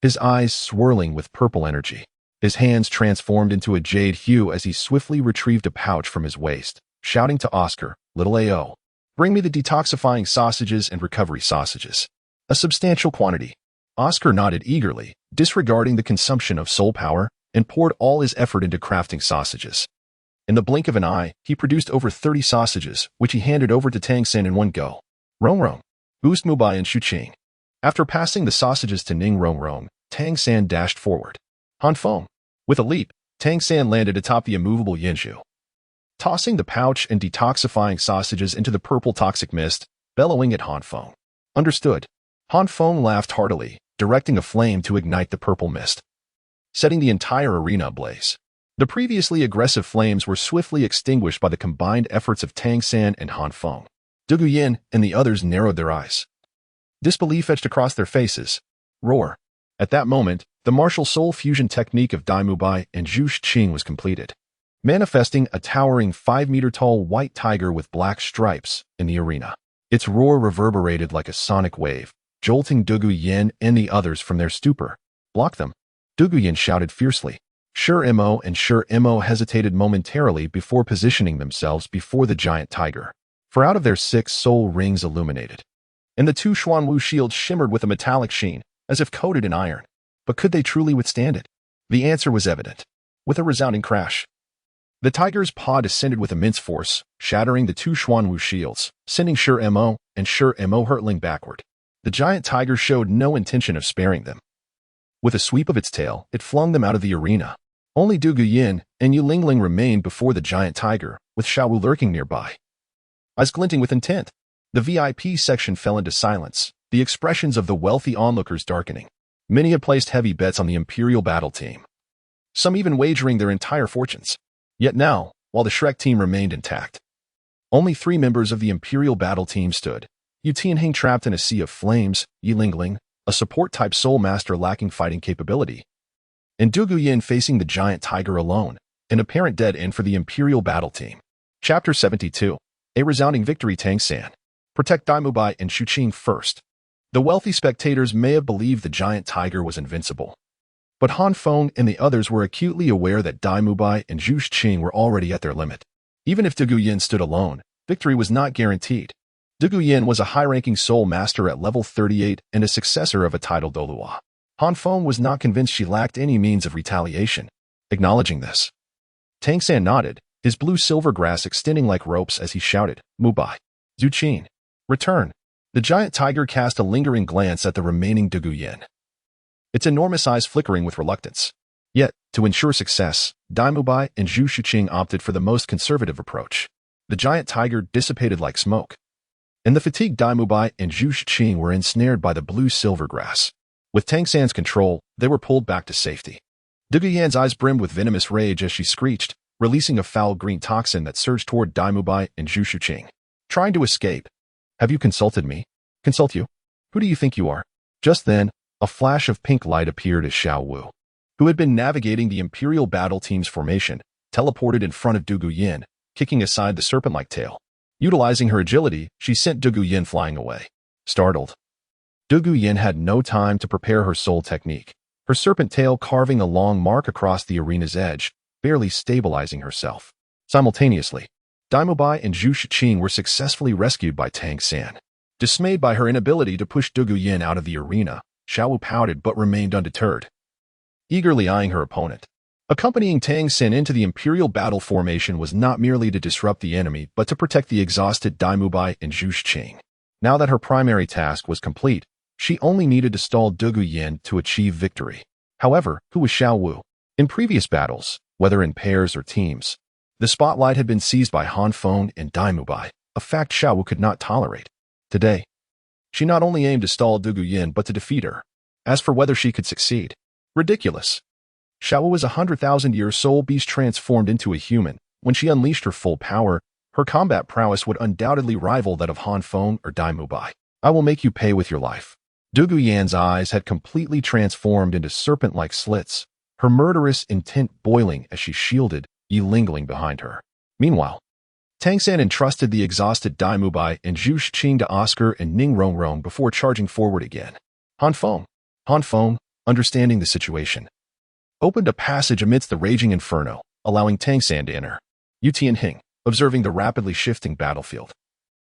his eyes swirling with purple energy. His hands transformed into a jade hue as he swiftly retrieved a pouch from his waist, shouting to Oscar, "Little Ao, bring me the detoxifying sausages and recovery sausages." A substantial quantity. Oscar nodded eagerly, disregarding the consumption of soul power, and poured all his effort into crafting sausages. In the blink of an eye, he produced over 30 sausages, which he handed over to Tang San in one go. "Rongrong, boost Mubai and Shuqing." After passing the sausages to Ning Rongrong, Tang San dashed forward. Han Feng. With a leap, Tang San landed atop the immovable Yinju, tossing the pouch and detoxifying sausages into the purple toxic mist, bellowing at Han Feng. "Understood." Han Feng laughed heartily, directing a flame to ignite the purple mist, setting the entire arena ablaze. The previously aggressive flames were swiftly extinguished by the combined efforts of Tang San and Han Feng. Dugu Yin and the others narrowed their eyes. Disbelief etched across their faces. Roar. At that moment, the martial soul fusion technique of Dai Mubai and Zhu Zhuqing was completed, manifesting a towering 5-meter-tall white tiger with black stripes in the arena. Its roar reverberated like a sonic wave, jolting Dugu Yin and the others from their stupor. "Block them!" Dugu Yin shouted fiercely. Sure Mo and Sure Mo hesitated momentarily before positioning themselves before the giant tiger, for out of their 6 soul rings illuminated, and the 2 Xuanwu shields shimmered with a metallic sheen, as if coated in iron. But could they truly withstand it? The answer was evident. With a resounding crash, the tiger's paw descended with immense force, shattering the 2 Xuanwu shields, sending Sure Mo and Sure Mo hurtling backward. The giant tiger showed no intention of sparing them. With a sweep of its tail, it flung them out of the arena. Only Dugu Yin and Yu Lingling remained before the giant tiger, with Xiaowu lurking nearby. Eyes glinting with intent, the VIP section fell into silence, the expressions of the wealthy onlookers darkening. Many had placed heavy bets on the Imperial battle team, some even wagering their entire fortunes. Yet now, while the Shrek team remained intact, only 3 members of the Imperial battle team stood. Yu Tianheng trapped in a sea of flames, Yu Lingling, a support-type soul master lacking fighting capability, and Dugu Yin facing the giant tiger alone, an apparent dead end for the Imperial battle team. Chapter 72. A resounding victory. Tangan. Protect Daimubai and Shuqing first. The wealthy spectators may have believed the giant tiger was invincible, but Han Feng and the others were acutely aware that Daimubai and Zhu Xing were already at their limit. Even if Dugu Yin stood alone, victory was not guaranteed. Dugu Yin was a high-ranking soul master at level 38 and a successor of a titled Douluo. Han Feng was not convinced she lacked any means of retaliation. Acknowledging this, Tangan nodded, his blue-silver grass extending like ropes as he shouted, Mubai, Zhu Qin, return. The giant tiger cast a lingering glance at the remaining Dugu Yin, its enormous eyes flickering with reluctance. Yet, to ensure success, Daimubai and Zhu Shuqing opted for the most conservative approach. The giant tiger dissipated like smoke, and the fatigued Daimubai and Zhu Shuqing were ensnared by the blue-silver grass. With Tangan's control, they were pulled back to safety. Dugu Yan's eyes brimmed with venomous rage as she screeched, releasing a foul green toxin that surged toward Daimubai and Zhu Shuqing. Trying to escape. Have you consulted me? Consult you? Who do you think you are? Just then, a flash of pink light appeared as Xiaowu, who had been navigating the Imperial battle team's formation, teleported in front of Dugu Yin, kicking aside the serpent-like tail. Utilizing her agility, she sent Dugu Yin flying away. Startled, Dugu Yin had no time to prepare her soul technique, her serpent tail carving a long mark across the arena's edge, barely stabilizing herself. Simultaneously, Daimubai and Zhu Shuqing were successfully rescued by Tangan. Dismayed by her inability to push Dugu Yin out of the arena, Xiaowu pouted but remained undeterred, eagerly eyeing her opponent. Accompanying Tangan into the Imperial battle formation was not merely to disrupt the enemy but to protect the exhausted Daimubai and Zhu Shuqing. Now that her primary task was complete, she only needed to stall Dugu Yin to achieve victory. However, who was Xiaowu? In previous battles, whether in pairs or teams, the spotlight had been seized by Han Feng and Daimubai, a fact Xiaowu could not tolerate. Today, she not only aimed to stall Dugu Yin but to defeat her. As for whether she could succeed, ridiculous. Xiaowu was a 100,000-year soul beast transformed into a human. When she unleashed her full power, her combat prowess would undoubtedly rival that of Han Feng or Daimubai. I will make you pay with your life. Dugu Yan's eyes had completely transformed into serpent-like slits, her murderous intent boiling as she shielded Yu Lingling behind her. Meanwhile, Tangan entrusted the exhausted Daimubai and Zhu Shuqing to Oscar and Ning Rongrong before charging forward again. Han Feng, understanding the situation, opened a passage amidst the raging inferno, allowing Tangan to enter. Yu Tianheng, observing the rapidly shifting battlefield,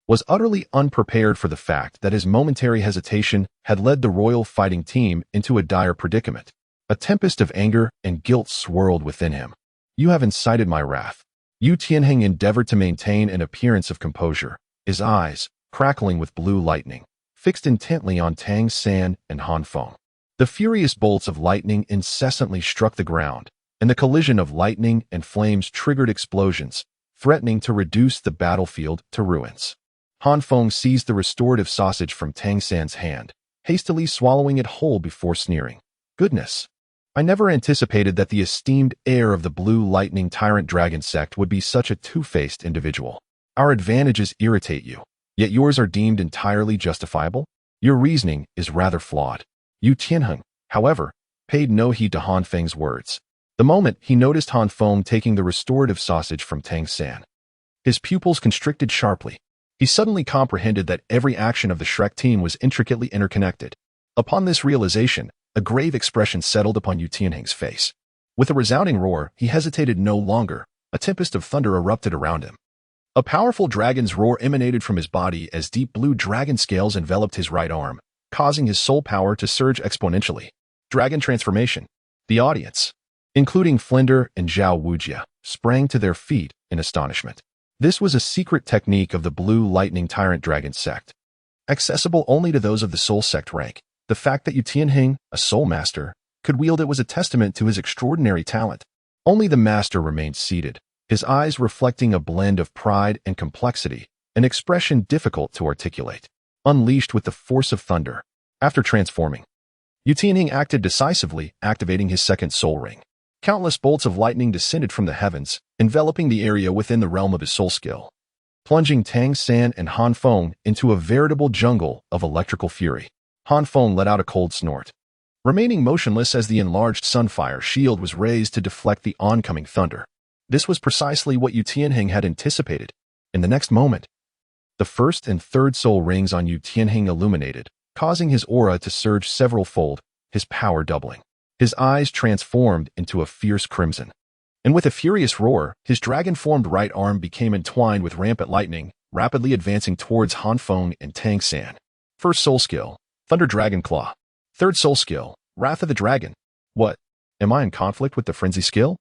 was utterly unprepared for the fact that his momentary hesitation had led the royal fighting team into a dire predicament. A tempest of anger and guilt swirled within him. You have incited my wrath. Yu Tianheng endeavored to maintain an appearance of composure, his eyes, crackling with blue lightning, fixed intently on Tangan and Han Feng. The furious bolts of lightning incessantly struck the ground, and the collision of lightning and flames triggered explosions, threatening to reduce the battlefield to ruins. Han Feng seized the restorative sausage from Tangan's hand, hastily swallowing it whole before sneering. Goodness! I never anticipated that the esteemed heir of the Blue Lightning Tyrant Dragon sect would be such a two-faced individual. Our advantages irritate you, yet yours are deemed entirely justifiable? Your reasoning is rather flawed. Yu Tianheng, however, paid no heed to Han Feng's words. The moment he noticed Han Feng taking the restorative sausage from Tangan, his pupils constricted sharply. He suddenly comprehended that every action of the Shrek team was intricately interconnected. Upon this realization, a grave expression settled upon Yu Tianheng's face. With a resounding roar, he hesitated no longer. A tempest of thunder erupted around him. A powerful dragon's roar emanated from his body as deep blue dragon scales enveloped his right arm, causing his soul power to surge exponentially. Dragon transformation. The audience, including Flinder and Zhao Wujia, sprang to their feet in astonishment. This was a secret technique of the Blue Lightning Tyrant Dragon sect, accessible only to those of the Soul Sect rank. The fact that Yu Tianheng, a soul master, could wield it was a testament to his extraordinary talent. Only the master remained seated, his eyes reflecting a blend of pride and complexity, an expression difficult to articulate. Unleashed with the force of thunder. After transforming, Tianheng acted decisively, activating his second soul ring. Countless bolts of lightning descended from the heavens, enveloping the area within the realm of his soul skill, plunging Tangan and Han Feng into a veritable jungle of electrical fury. Han Feng let out a cold snort, remaining motionless as the enlarged sunfire shield was raised to deflect the oncoming thunder. This was precisely what Tianheng had anticipated. In the next moment, the first and third soul rings on Tianheng illuminated, causing his aura to surge several-fold, his power doubling. His eyes transformed into a fierce crimson. And with a furious roar, his dragon-formed right arm became entwined with rampant lightning, rapidly advancing towards Han Feng and Tangan. First soul skill, Thunder Dragon Claw. Third soul skill, Wrath of the Dragon. What? Am I in conflict with the frenzy skill?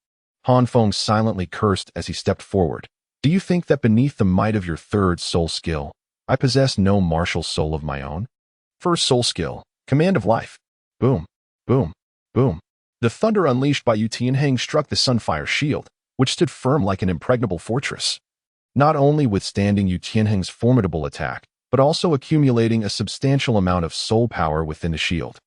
Han Feng silently cursed as he stepped forward. Do you think that beneath the might of your third soul skill, I possess no martial soul of my own? First soul skill, Command of Life. Boom, boom, boom. The thunder unleashed by Tianheng struck the sunfire shield, which stood firm like an impregnable fortress, not only withstanding Tianheng's formidable attack, but also accumulating a substantial amount of soul power within the shield.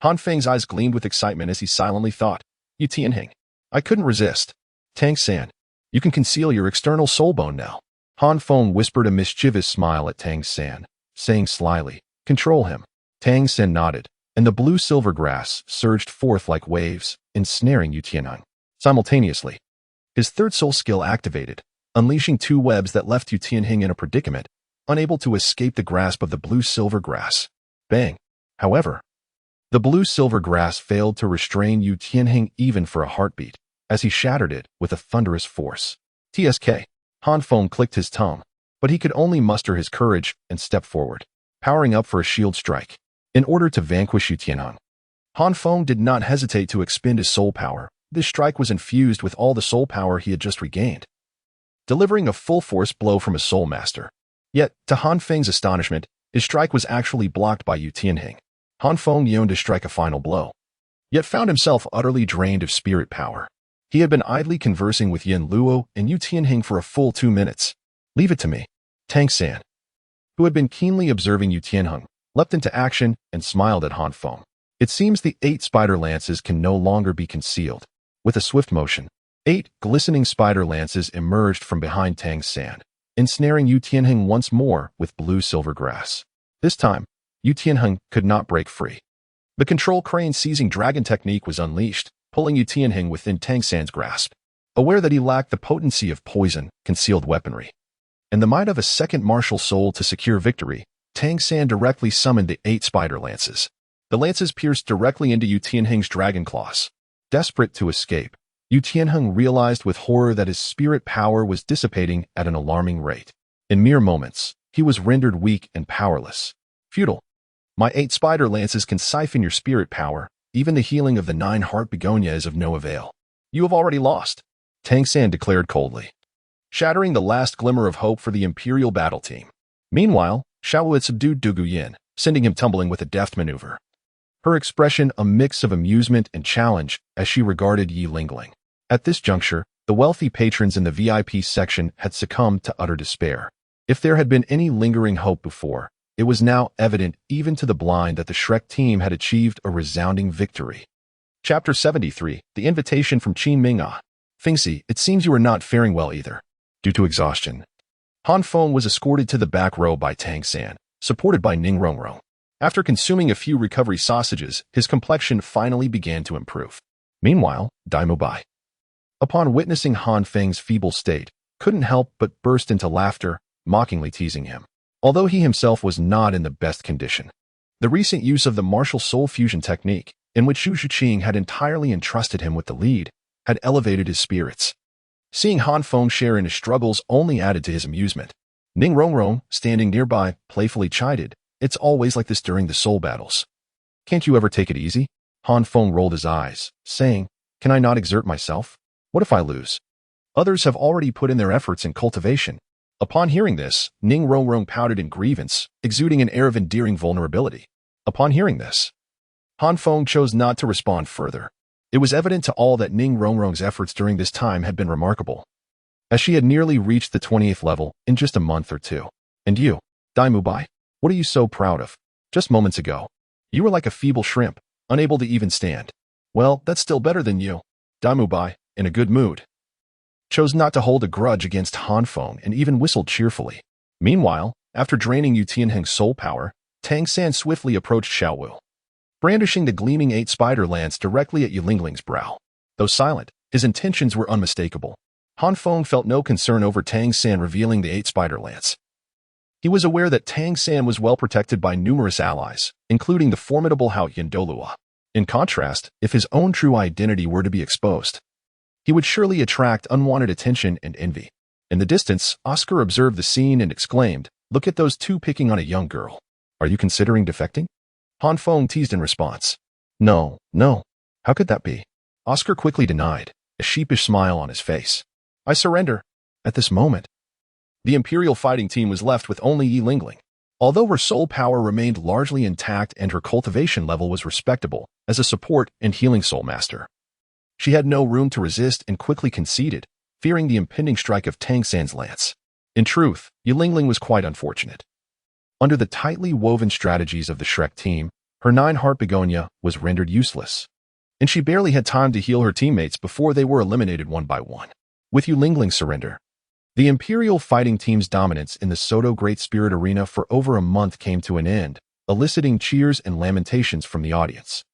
Han Feng's eyes gleamed with excitement as he silently thought, Tianheng, I couldn't resist. Tangan, you can conceal your external soul bone now. Han Feng whispered a mischievous smile at Tangan, saying slyly, Control him. Tangan nodded, and the blue-silver grass surged forth like waves, ensnaring Tianheng. Simultaneously, his third soul skill activated, unleashing two webs that left Tianheng in a predicament, unable to escape the grasp of the blue-silver grass. Bang! However, the blue-silver grass failed to restrain Tianheng even for a heartbeat, as he shattered it with a thunderous force. TSK. Han Feng clicked his tongue, but he could only muster his courage and step forward, powering up for a shield strike. In order to vanquish Tianheng, Han Feng did not hesitate to expend his soul power. This strike was infused with all the soul power he had just regained, delivering a full-force blow from his soul master. Yet, to Han Feng's astonishment, his strike was actually blocked by Tianheng. Han Feng yearned to strike a final blow, yet found himself utterly drained of spirit power. He had been idly conversing with Luo and Tianheng for a full 2 minutes. Leave it to me. Tangan, who had been keenly observing Tianheng, leapt into action and smiled at Han Feng. It seems the 8 spider lances can no longer be concealed. With a swift motion, 8 glistening spider lances emerged from behind Tangan, ensnaring Tianheng once more with blue-silver grass. This time, Tianheng could not break free. The control crane seizing dragon technique was unleashed, pulling Tianheng within Tangan's grasp. Aware that he lacked the potency of poison, concealed weaponry, and the might of a second martial soul to secure victory, Tangan directly summoned the 8 spider lances. The lances pierced directly into Tianheng's dragon claws. Desperate to escape, Tianheng realized with horror that his spirit power was dissipating at an alarming rate. In mere moments, he was rendered weak and powerless. Futile. My 8 spider lances can siphon your spirit power. Even the healing of the 9 heart begonia is of no avail. You have already lost, Tangan declared coldly, shattering the last glimmer of hope for the Imperial battle team. Meanwhile, Xiao had subdued Dugu Yin, sending him tumbling with a deft maneuver, her expression a mix of amusement and challenge as she regarded Yi Lingling. At this juncture, the wealthy patrons in the VIP section had succumbed to utter despair. If there had been any lingering hope before, it was now evident even to the blind that the Shrek team had achieved a resounding victory. Chapter 73, The Invitation from Qin Ming'a. Fengxi, it seems you are not faring well either. Due to exhaustion, Han Feng was escorted to the back row by Tangan, supported by Ning Rongrong. After consuming a few recovery sausages, his complexion finally began to improve. Meanwhile, Daimo Bai, upon witnessing Han Feng's feeble state, couldn't help but burst into laughter, mockingly teasing him. Although he himself was not in the best condition, the recent use of the martial soul fusion technique, in which Xu Zhiqing had entirely entrusted him with the lead, had elevated his spirits. Seeing Han Feng share in his struggles only added to his amusement. Ning Rongrong, standing nearby, playfully chided, It's always like this during the soul battles. Can't you ever take it easy? Han Feng rolled his eyes, saying, Can I not exert myself? What if I lose? Others have already put in their efforts in cultivation. Upon hearing this, Ning Rongrong pouted in grievance, exuding an air of endearing vulnerability. Upon hearing this, Han Feng chose not to respond further. It was evident to all that Ning Rongrong's efforts during this time had been remarkable, as she had nearly reached the 20th level in just a month or two. And you, Dai Mubai, what are you so proud of? Just moments ago, you were like a feeble shrimp, unable to even stand. Well, that's still better than you. Dai Mubai, in a good mood, chose not to hold a grudge against Han Feng and even whistled cheerfully. Meanwhile, after draining Yu Tianheng's soul power, Tang San swiftly approached Xiaowu, brandishing the gleaming 8 spider lance directly at Yulingling's brow. Though silent, his intentions were unmistakable. Han Feng felt no concern over Tang San revealing the 8 spider lance. He was aware that Tang San was well protected by numerous allies, including the formidable Haoyan Douluo. In contrast, if his own true identity were to be exposed, he would surely attract unwanted attention and envy. In the distance, Oscar observed the scene and exclaimed, "Look at those two picking on a young girl. Are you considering defecting?" Han Feng teased in response. No. How could that be?" Oscar quickly denied, a sheepish smile on his face. "I surrender." At this moment, the Imperial fighting team was left with only Yilingling. Although her soul power remained largely intact and her cultivation level was respectable as a support and healing soul master, she had no room to resist and quickly conceded, fearing the impending strike of Tang San's lance. In truth, Yilingling was quite unfortunate. Under the tightly woven strategies of the Shrek team, her 9-heart begonia was rendered useless, and she barely had time to heal her teammates before they were eliminated one by one. With Yulingling's surrender, the Imperial fighting team's dominance in the Soto Great Spirit Arena for over a month came to an end, eliciting cheers and lamentations from the audience.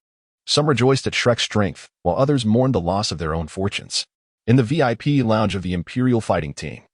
Some rejoiced at Shrek's strength, while others mourned the loss of their own fortunes. In the VIP lounge of the Imperial fighting team,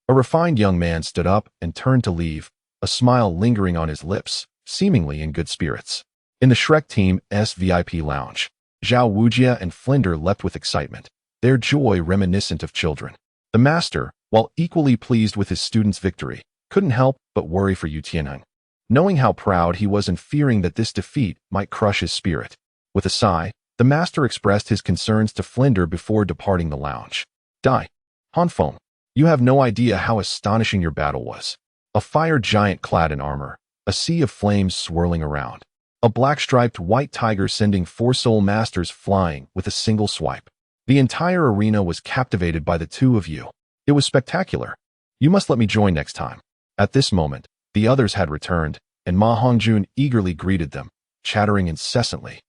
a refined young man stood up and turned to leave, a smile lingering on his lips, seemingly in good spirits. In the Shrek team's VIP lounge, Zhao Wujia and Flinder leapt with excitement, their joy reminiscent of children. The master, while equally pleased with his student's victory, couldn't help but worry for Yu Tianheng, knowing how proud he was and fearing that this defeat might crush his spirit. With a sigh, the master expressed his concerns to Flinder before departing the lounge. Han Feng, you have no idea how astonishing your battle was. A fire giant clad in armor, a sea of flames swirling around, a black-striped white tiger sending 4 soul masters flying with a single swipe. The entire arena was captivated by the two of you. It was spectacular. You must let me join next time. At this moment, the others had returned, and Ma Hongjun eagerly greeted them, chattering incessantly,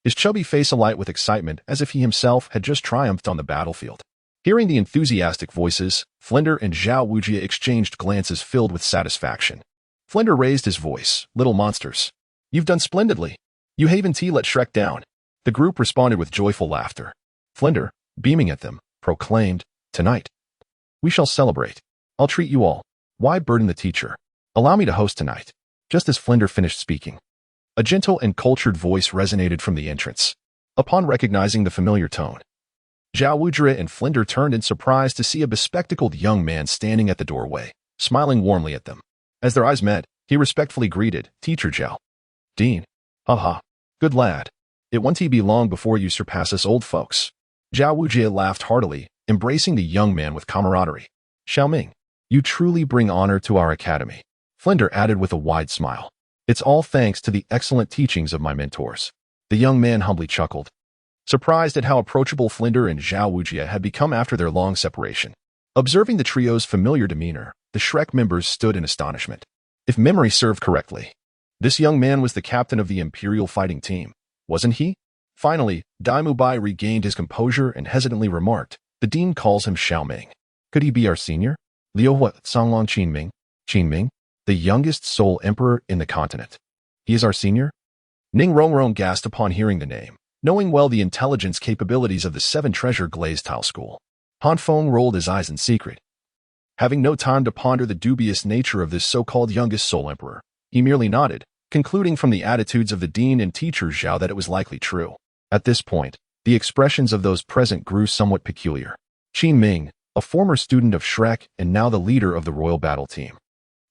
his chubby face alight with excitement as if he himself had just triumphed on the battlefield. Hearing the enthusiastic voices, Flinder and Zhao Wujia exchanged glances filled with satisfaction. Flinder raised his voice, "Little monsters, you've done splendidly. You haven't let Shrek down." The group responded with joyful laughter. Flinder, beaming at them, proclaimed, "Tonight, we shall celebrate. I'll treat you all. Why burden the teacher? Allow me to host tonight." Just as Flinder finished speaking, a gentle and cultured voice resonated from the entrance. Upon recognizing the familiar tone, Zhao Wujia and Flinder turned in surprise to see a bespectacled young man standing at the doorway, smiling warmly at them. As their eyes met, he respectfully greeted, "Teacher Zhao." "Dean. Haha. Good lad. It won't be long before you surpass us old folks." Zhao Wujia laughed heartily, embracing the young man with camaraderie. "Xiaoming, you truly bring honor to our academy," Flinder added with a wide smile. "It's all thanks to the excellent teachings of my mentors." The young man humbly chuckled, surprised at how approachable Flinder and Zhao Wujia had become after their long separation. Observing the trio's familiar demeanor, the Shrek members stood in astonishment. If memory served correctly, this young man was the captain of the Imperial fighting team, wasn't he? Finally, Dai Mubai regained his composure and hesitantly remarked, "The dean calls him Xiaoming. Could he be our senior?" Liu Songlong Qinming, the youngest soul emperor in the continent. "He is our senior?" Ning Rongrong gasped upon hearing the name, knowing well the intelligence capabilities of the 7 treasure glazed tile school. Han Feng rolled his eyes in secret. Having no time to ponder the dubious nature of this so-called youngest soul emperor, he merely nodded, concluding from the attitudes of the dean and teacher Zhao that it was likely true. At this point, the expressions of those present grew somewhat peculiar. Qin Ming, a former student of Shrek and now the leader of the Royal Battle Team,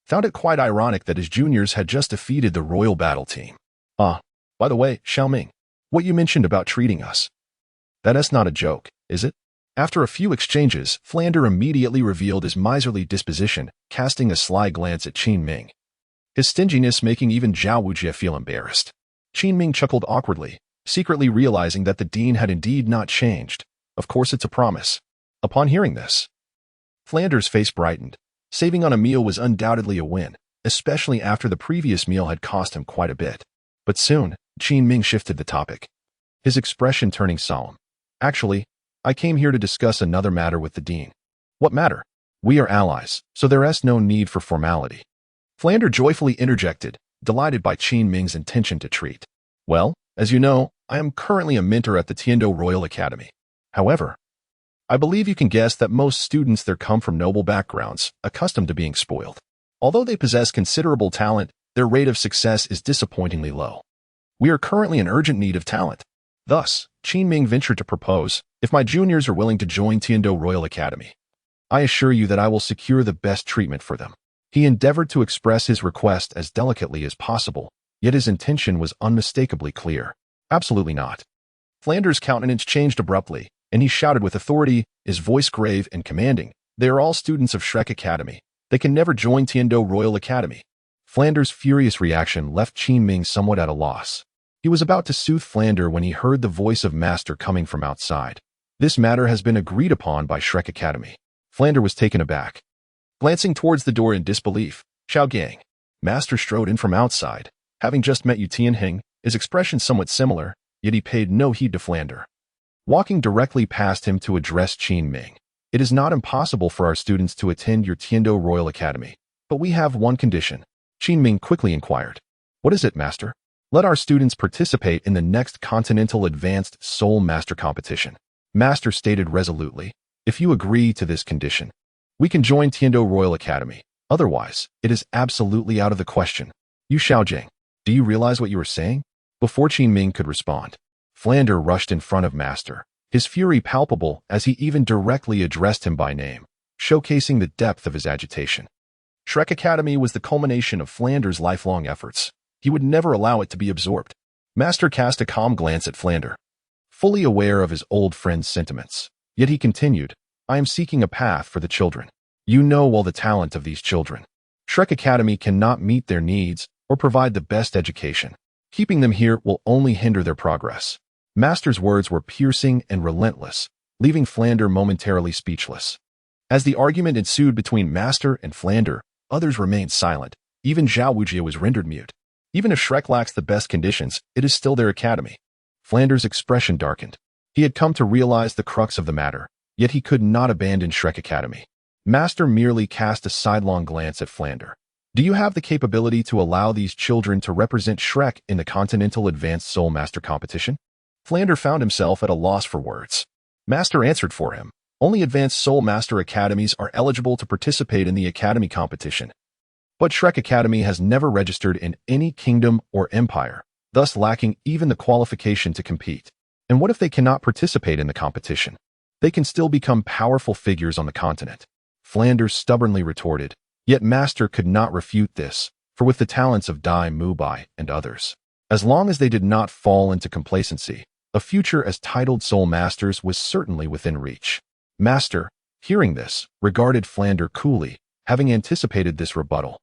found it quite ironic that his juniors had just defeated the Royal Battle Team. By the way, Xiaoming, what you mentioned about treating us, that's not a joke, is it?" After a few exchanges, Flinder immediately revealed his miserly disposition, casting a sly glance at Qin Ming, his stinginess making even Zhao Wujia feel embarrassed. Qin Ming chuckled awkwardly, secretly realizing that the dean had indeed not changed. Of course it's a promise. Upon hearing this, Flanders' face brightened. Saving on a meal was undoubtedly a win, especially after the previous meal had cost him quite a bit. But soon, Chian Ming shifted the topic, his expression turning solemn. Actually, I came here to discuss another matter with the dean. What matter? We are allies, so there is no need for formality. Flanders joyfully interjected, delighted by Chian Ming's intention to treat. Well, as you know, I am currently a mentor at the Tiando Royal Academy. However, I believe you can guess that most students there come from noble backgrounds, accustomed to being spoiled. Although they possess considerable talent, their rate of success is disappointingly low. We are currently in urgent need of talent. Thus, Chian Ming ventured to propose, if my juniors are willing to join Tiando Royal Academy, I assure you that I will secure the best treatment for them. He endeavored to express his request as delicately as possible, yet his intention was unmistakably clear. Absolutely not. Flanders' countenance changed abruptly, and he shouted with authority, his voice grave and commanding, "They are all students of Shrek Academy. They can never join Tiando Royal Academy." Flanders' furious reaction left Chian Ming somewhat at a loss. He was about to soothe Flanders when he heard the voice of Master coming from outside. This matter has been agreed upon by Shrek Academy. Flanders was taken aback. Glancing towards the door in disbelief, Xiao Gang. Master strode in from outside. Having just met Yu Tianheng, his expression somewhat similar, yet he paid no heed to Flanders. Walking directly past him to address Chian Ming. It is not impossible for our students to attend your Tiando Royal Academy, but we have one condition. Chian Ming quickly inquired. What is it, Master? Let our students participate in the next Continental Advanced Soul Master Competition. Master stated resolutely. If you agree to this condition, we can join Tiando Royal Academy. Otherwise, it is absolutely out of the question. You Xiaojing, do you realize what you are saying? Before Chian Ming could respond, Flanders rushed in front of Master, his fury palpable as he even directly addressed him by name, showcasing the depth of his agitation. Shrek Academy was the culmination of Flanders' lifelong efforts. He would never allow it to be absorbed. Master cast a calm glance at Flanders, fully aware of his old friend's sentiments. Yet he continued, I am seeking a path for the children. You know all the talent of these children. Shrek Academy cannot meet their needs or provide the best education. Keeping them here will only hinder their progress. Master's words were piercing and relentless, leaving Flanders momentarily speechless. As the argument ensued between Master and Flanders, others remained silent. Even Zhao Wujia was rendered mute. Even if Shrek lacks the best conditions, it is still their academy. Flanders' expression darkened. He had come to realize the crux of the matter, yet he could not abandon Shrek Academy. Master merely cast a sidelong glance at Flanders. Do you have the capability to allow these children to represent Shrek in the Continental Advanced Soul Master Competition? Flanders found himself at a loss for words. Master answered for him. Only Advanced Soul Master Academies are eligible to participate in the Academy competition. But Shrek Academy has never registered in any kingdom or empire, thus lacking even the qualification to compete. And what if they cannot participate in the competition? They can still become powerful figures on the continent. Flanders stubbornly retorted, yet Master could not refute this, for with the talents of Dai Mubai and others, as long as they did not fall into complacency, a future as titled Soul Masters was certainly within reach. Master, hearing this, regarded Flanders coolly, having anticipated this rebuttal.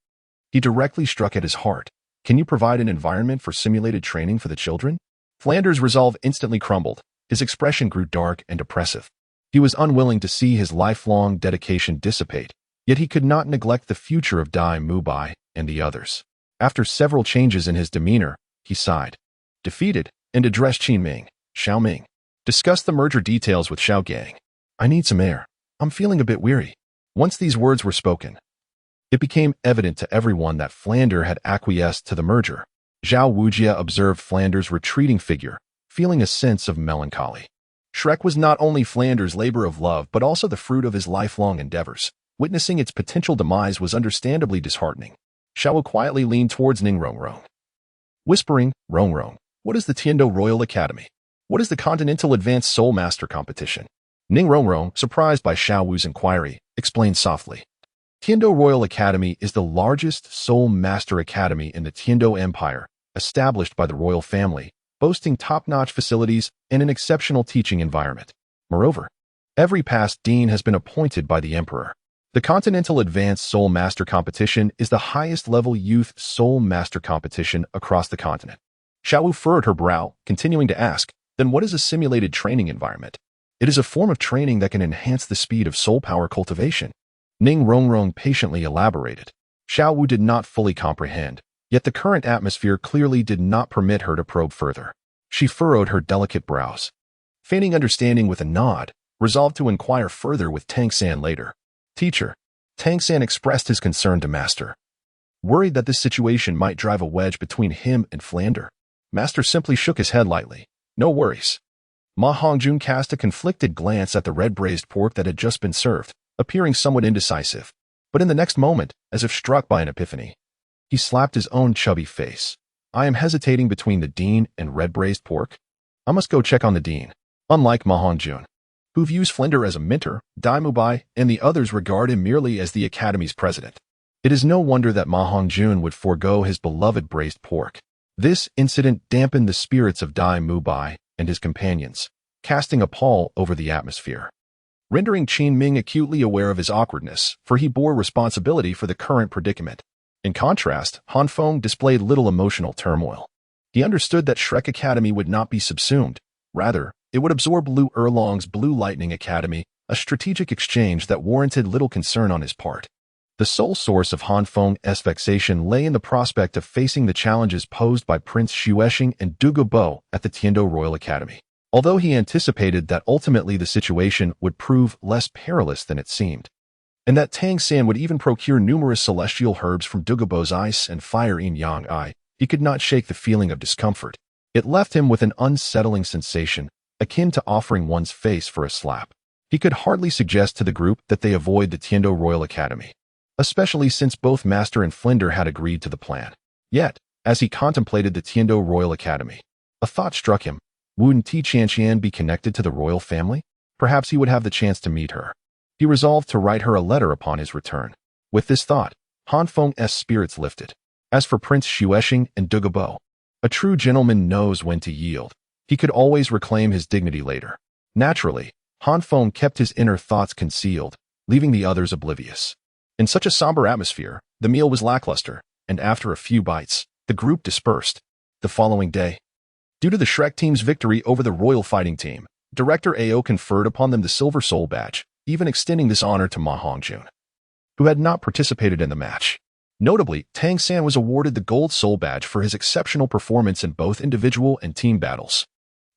He directly struck at his heart. Can you provide an environment for simulated training for the children? Flanders' resolve instantly crumbled. His expression grew dark and oppressive. He was unwilling to see his lifelong dedication dissipate, yet he could not neglect the future of Dai Mubai and the others. After several changes in his demeanor, he sighed, defeated, and addressed Chian Ming. Xiao Ming, discuss the merger details with Xiao Gang. I need some air. I'm feeling a bit weary. Once these words were spoken, it became evident to everyone that Flanders had acquiesced to the merger. Zhao Wujia observed Flanders' retreating figure, feeling a sense of melancholy. Shrek was not only Flanders' labor of love but also the fruit of his lifelong endeavors. Witnessing its potential demise was understandably disheartening. Xiao quietly leaned towards Ning Rongrong, whispering, Rongrong, what is the Tiando Royal Academy? What is the Continental Advanced Soul Master Competition? Ning Rongrong, surprised by Xiao Wu's inquiry, explained softly. Tiando Royal Academy is the largest Soul Master Academy in the Tiando Empire, established by the royal family, boasting top-notch facilities and an exceptional teaching environment. Moreover, every past dean has been appointed by the Emperor. The Continental Advanced Soul Master Competition is the highest-level youth Soul Master competition across the continent. Xiao furrowed her brow, continuing to ask, then what is a simulated training environment? It is a form of training that can enhance the speed of soul power cultivation. Ning Rongrong patiently elaborated. Xiao Wu did not fully comprehend, yet the current atmosphere clearly did not permit her to probe further. She furrowed her delicate brows. Feigning understanding with a nod, resolved to inquire further with Tang San later. Teacher. Tang San expressed his concern to Master. Worried that this situation might drive a wedge between him and Flander, Master simply shook his head lightly. No worries. Ma Hongjun cast a conflicted glance at the red braised pork that had just been served, appearing somewhat indecisive. But in the next moment, as if struck by an epiphany, he slapped his own chubby face. I am hesitating between the dean and red braised pork. I must go check on the dean. Unlike Ma Hongjun, who views Flinder as a mentor, Dai Mubai and the others regard him merely as the academy's president. It is no wonder that Ma Hongjun would forego his beloved braised pork. This incident dampened the spirits of Dai Mubai and his companions, casting a pall over the atmosphere, rendering Qin Ming acutely aware of his awkwardness, for he bore responsibility for the current predicament. In contrast, Han Feng displayed little emotional turmoil. He understood that Shrek Academy would not be subsumed. Rather, it would absorb Lu Erlong's Blue Lightning Academy, a strategic exchange that warranted little concern on his part. The sole source of Han Feng's vexation lay in the prospect of facing the challenges posed by Prince Xuexing and Dugu Bo at the Tiando Royal Academy. Although he anticipated that ultimately the situation would prove less perilous than it seemed, and that Tang San would even procure numerous celestial herbs from Dugu Bo's ice and fire yin-yang eye, he could not shake the feeling of discomfort. It left him with an unsettling sensation, akin to offering one's face for a slap. He could hardly suggest to the group that they avoid the Tiando Royal Academy, especially since both Master and Flinder had agreed to the plan. Yet, as he contemplated the Tiando Royal Academy, a thought struck him. Wouldn't Tian be connected to the royal family? Perhaps he would have the chance to meet her. He resolved to write her a letter upon his return. With this thought, Han Feng's spirits lifted. As for Prince Xuexing and Dugu Bo, a true gentleman knows when to yield. He could always reclaim his dignity later. Naturally, Han Feng kept his inner thoughts concealed, leaving the others oblivious. In such a somber atmosphere, the meal was lackluster, and after a few bites, the group dispersed. The following day, due to the Shrek team's victory over the Royal Fighting Team, Director Ao conferred upon them the Silver Soul Badge, even extending this honor to Ma Hongjun, who had not participated in the match. Notably, Tang San was awarded the Gold Soul Badge for his exceptional performance in both individual and team battles.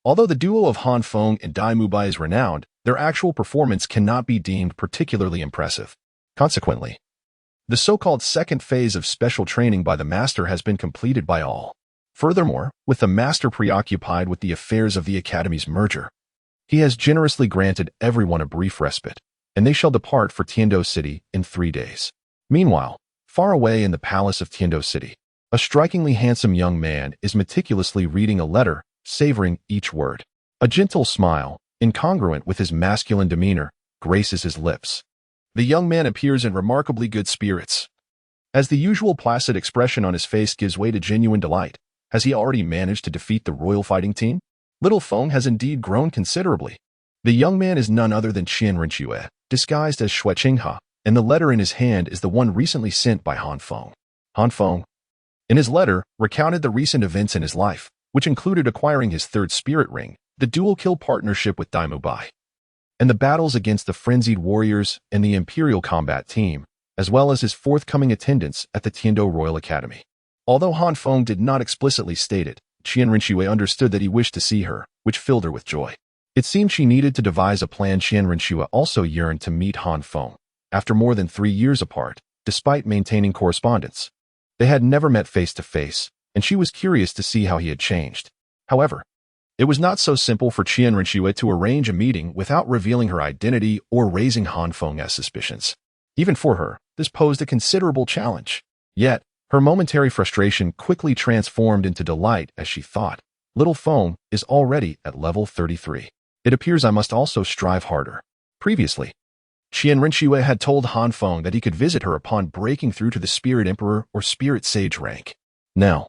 Although the duo of Han Feng and Dai Mubai is renowned, their actual performance cannot be deemed particularly impressive. Consequently, the so-called second phase of special training by the Master has been completed by all. Furthermore, with the Master preoccupied with the affairs of the Academy's merger, he has generously granted everyone a brief respite, and they shall depart for Tiando City in 3 days. Meanwhile, far away in the palace of Tiando City, a strikingly handsome young man is meticulously reading a letter, savoring each word. A gentle smile, incongruent with his masculine demeanor, graces his lips. The young man appears in remarkably good spirits, as the usual placid expression on his face gives way to genuine delight. Has he already managed to defeat the Royal Fighting Team? Little Feng has indeed grown considerably. The young man is none other than Qian Renxue, disguised as Xuexing, and the letter in his hand is the one recently sent by Han Feng. Han Feng, in his letter, recounted the recent events in his life, which included acquiring his third spirit ring, the dual-kill partnership with Dai Mubai, and the battles against the Frenzied Warriors and the Imperial Combat Team, as well as his forthcoming attendance at the Tiando Royal Academy. Although Han Feng did not explicitly state it, Qian Renxue understood that he wished to see her, which filled her with joy. It seemed she needed to devise a plan. Qian Renxue also yearned to meet Han Feng. After more than 3 years apart, despite maintaining correspondence, they had never met face to face, and she was curious to see how he had changed. However, it was not so simple for Qian Renxue to arrange a meeting without revealing her identity or raising Han Feng's suspicions. Even for her, this posed a considerable challenge. Yet, her momentary frustration quickly transformed into delight as she thought, Little Feng is already at level 33. It appears I must also strive harder. Previously, Qian Renxue had told Han Feng that he could visit her upon breaking through to the Spirit Emperor or Spirit Sage rank. Now,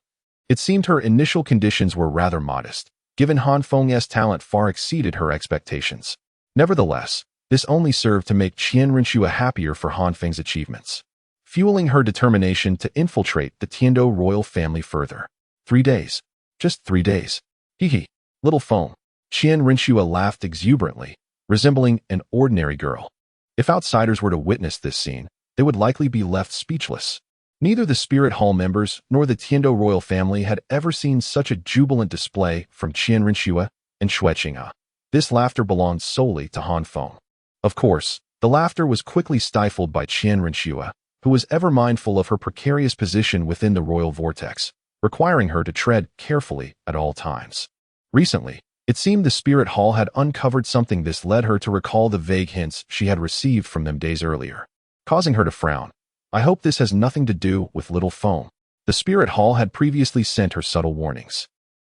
it seemed her initial conditions were rather modest, given Han Feng's talent far exceeded her expectations. Nevertheless, this only served to make Qian Renxue happier for Han Feng's achievements, fueling her determination to infiltrate the Tiando royal family further. 3 days. Just 3 days. Hee hee. Little foam. Chian Renua laughed exuberantly, resembling an ordinary girl. If outsiders were to witness this scene, they would likely be left speechless. Neither the Spirit Hall members nor the Tiendo royal family had ever seen such a jubilant display from Chian Renua and Xue Qinghe. This laughter belonged solely to Han Feng. Of course, the laughter was quickly stifled by Chian Renua, who was ever mindful of her precarious position within the royal vortex, requiring her to tread carefully at all times. Recently, it seemed the Spirit Hall had uncovered something. This led her to recall the vague hints she had received from them days earlier, causing her to frown. I hope this has nothing to do with Little Foam. The Spirit Hall had previously sent her subtle warnings,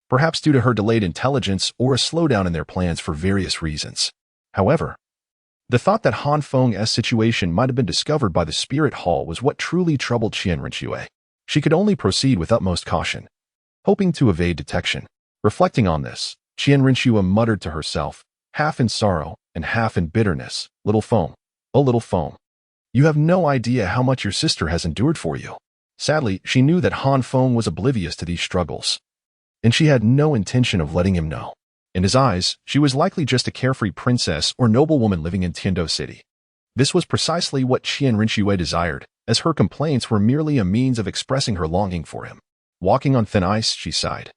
perhaps due to her delayed intelligence or a slowdown in their plans for various reasons. However, the thought that Han Feng's situation might have been discovered by the Spirit Hall was what truly troubled Chian Renua. She could only proceed with utmost caution, hoping to evade detection. Reflecting on this, Chian Renua muttered to herself, half in sorrow and half in bitterness, Little Foam, oh little Foam. You have no idea how much your sister has endured for you. Sadly, she knew that Han Feng was oblivious to these struggles, and she had no intention of letting him know. In his eyes, she was likely just a carefree princess or noblewoman living in Tiendo City. This was precisely what Chian Renua desired, as her complaints were merely a means of expressing her longing for him. Walking on thin ice, she sighed,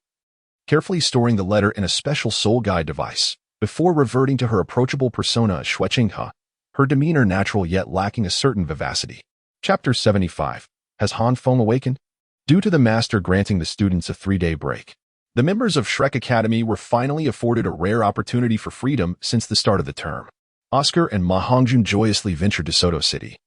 carefully storing the letter in a special soul guide device, before reverting to her approachable persona as Xue Qinghe, her demeanor natural yet lacking a certain vivacity. Chapter 75. Has Han Feng awakened? Due to the master granting the students a 3-day break, the members of Shrek Academy were finally afforded a rare opportunity for freedom since the start of the term. Oscar and Ma Hongjun joyously ventured to Soto City,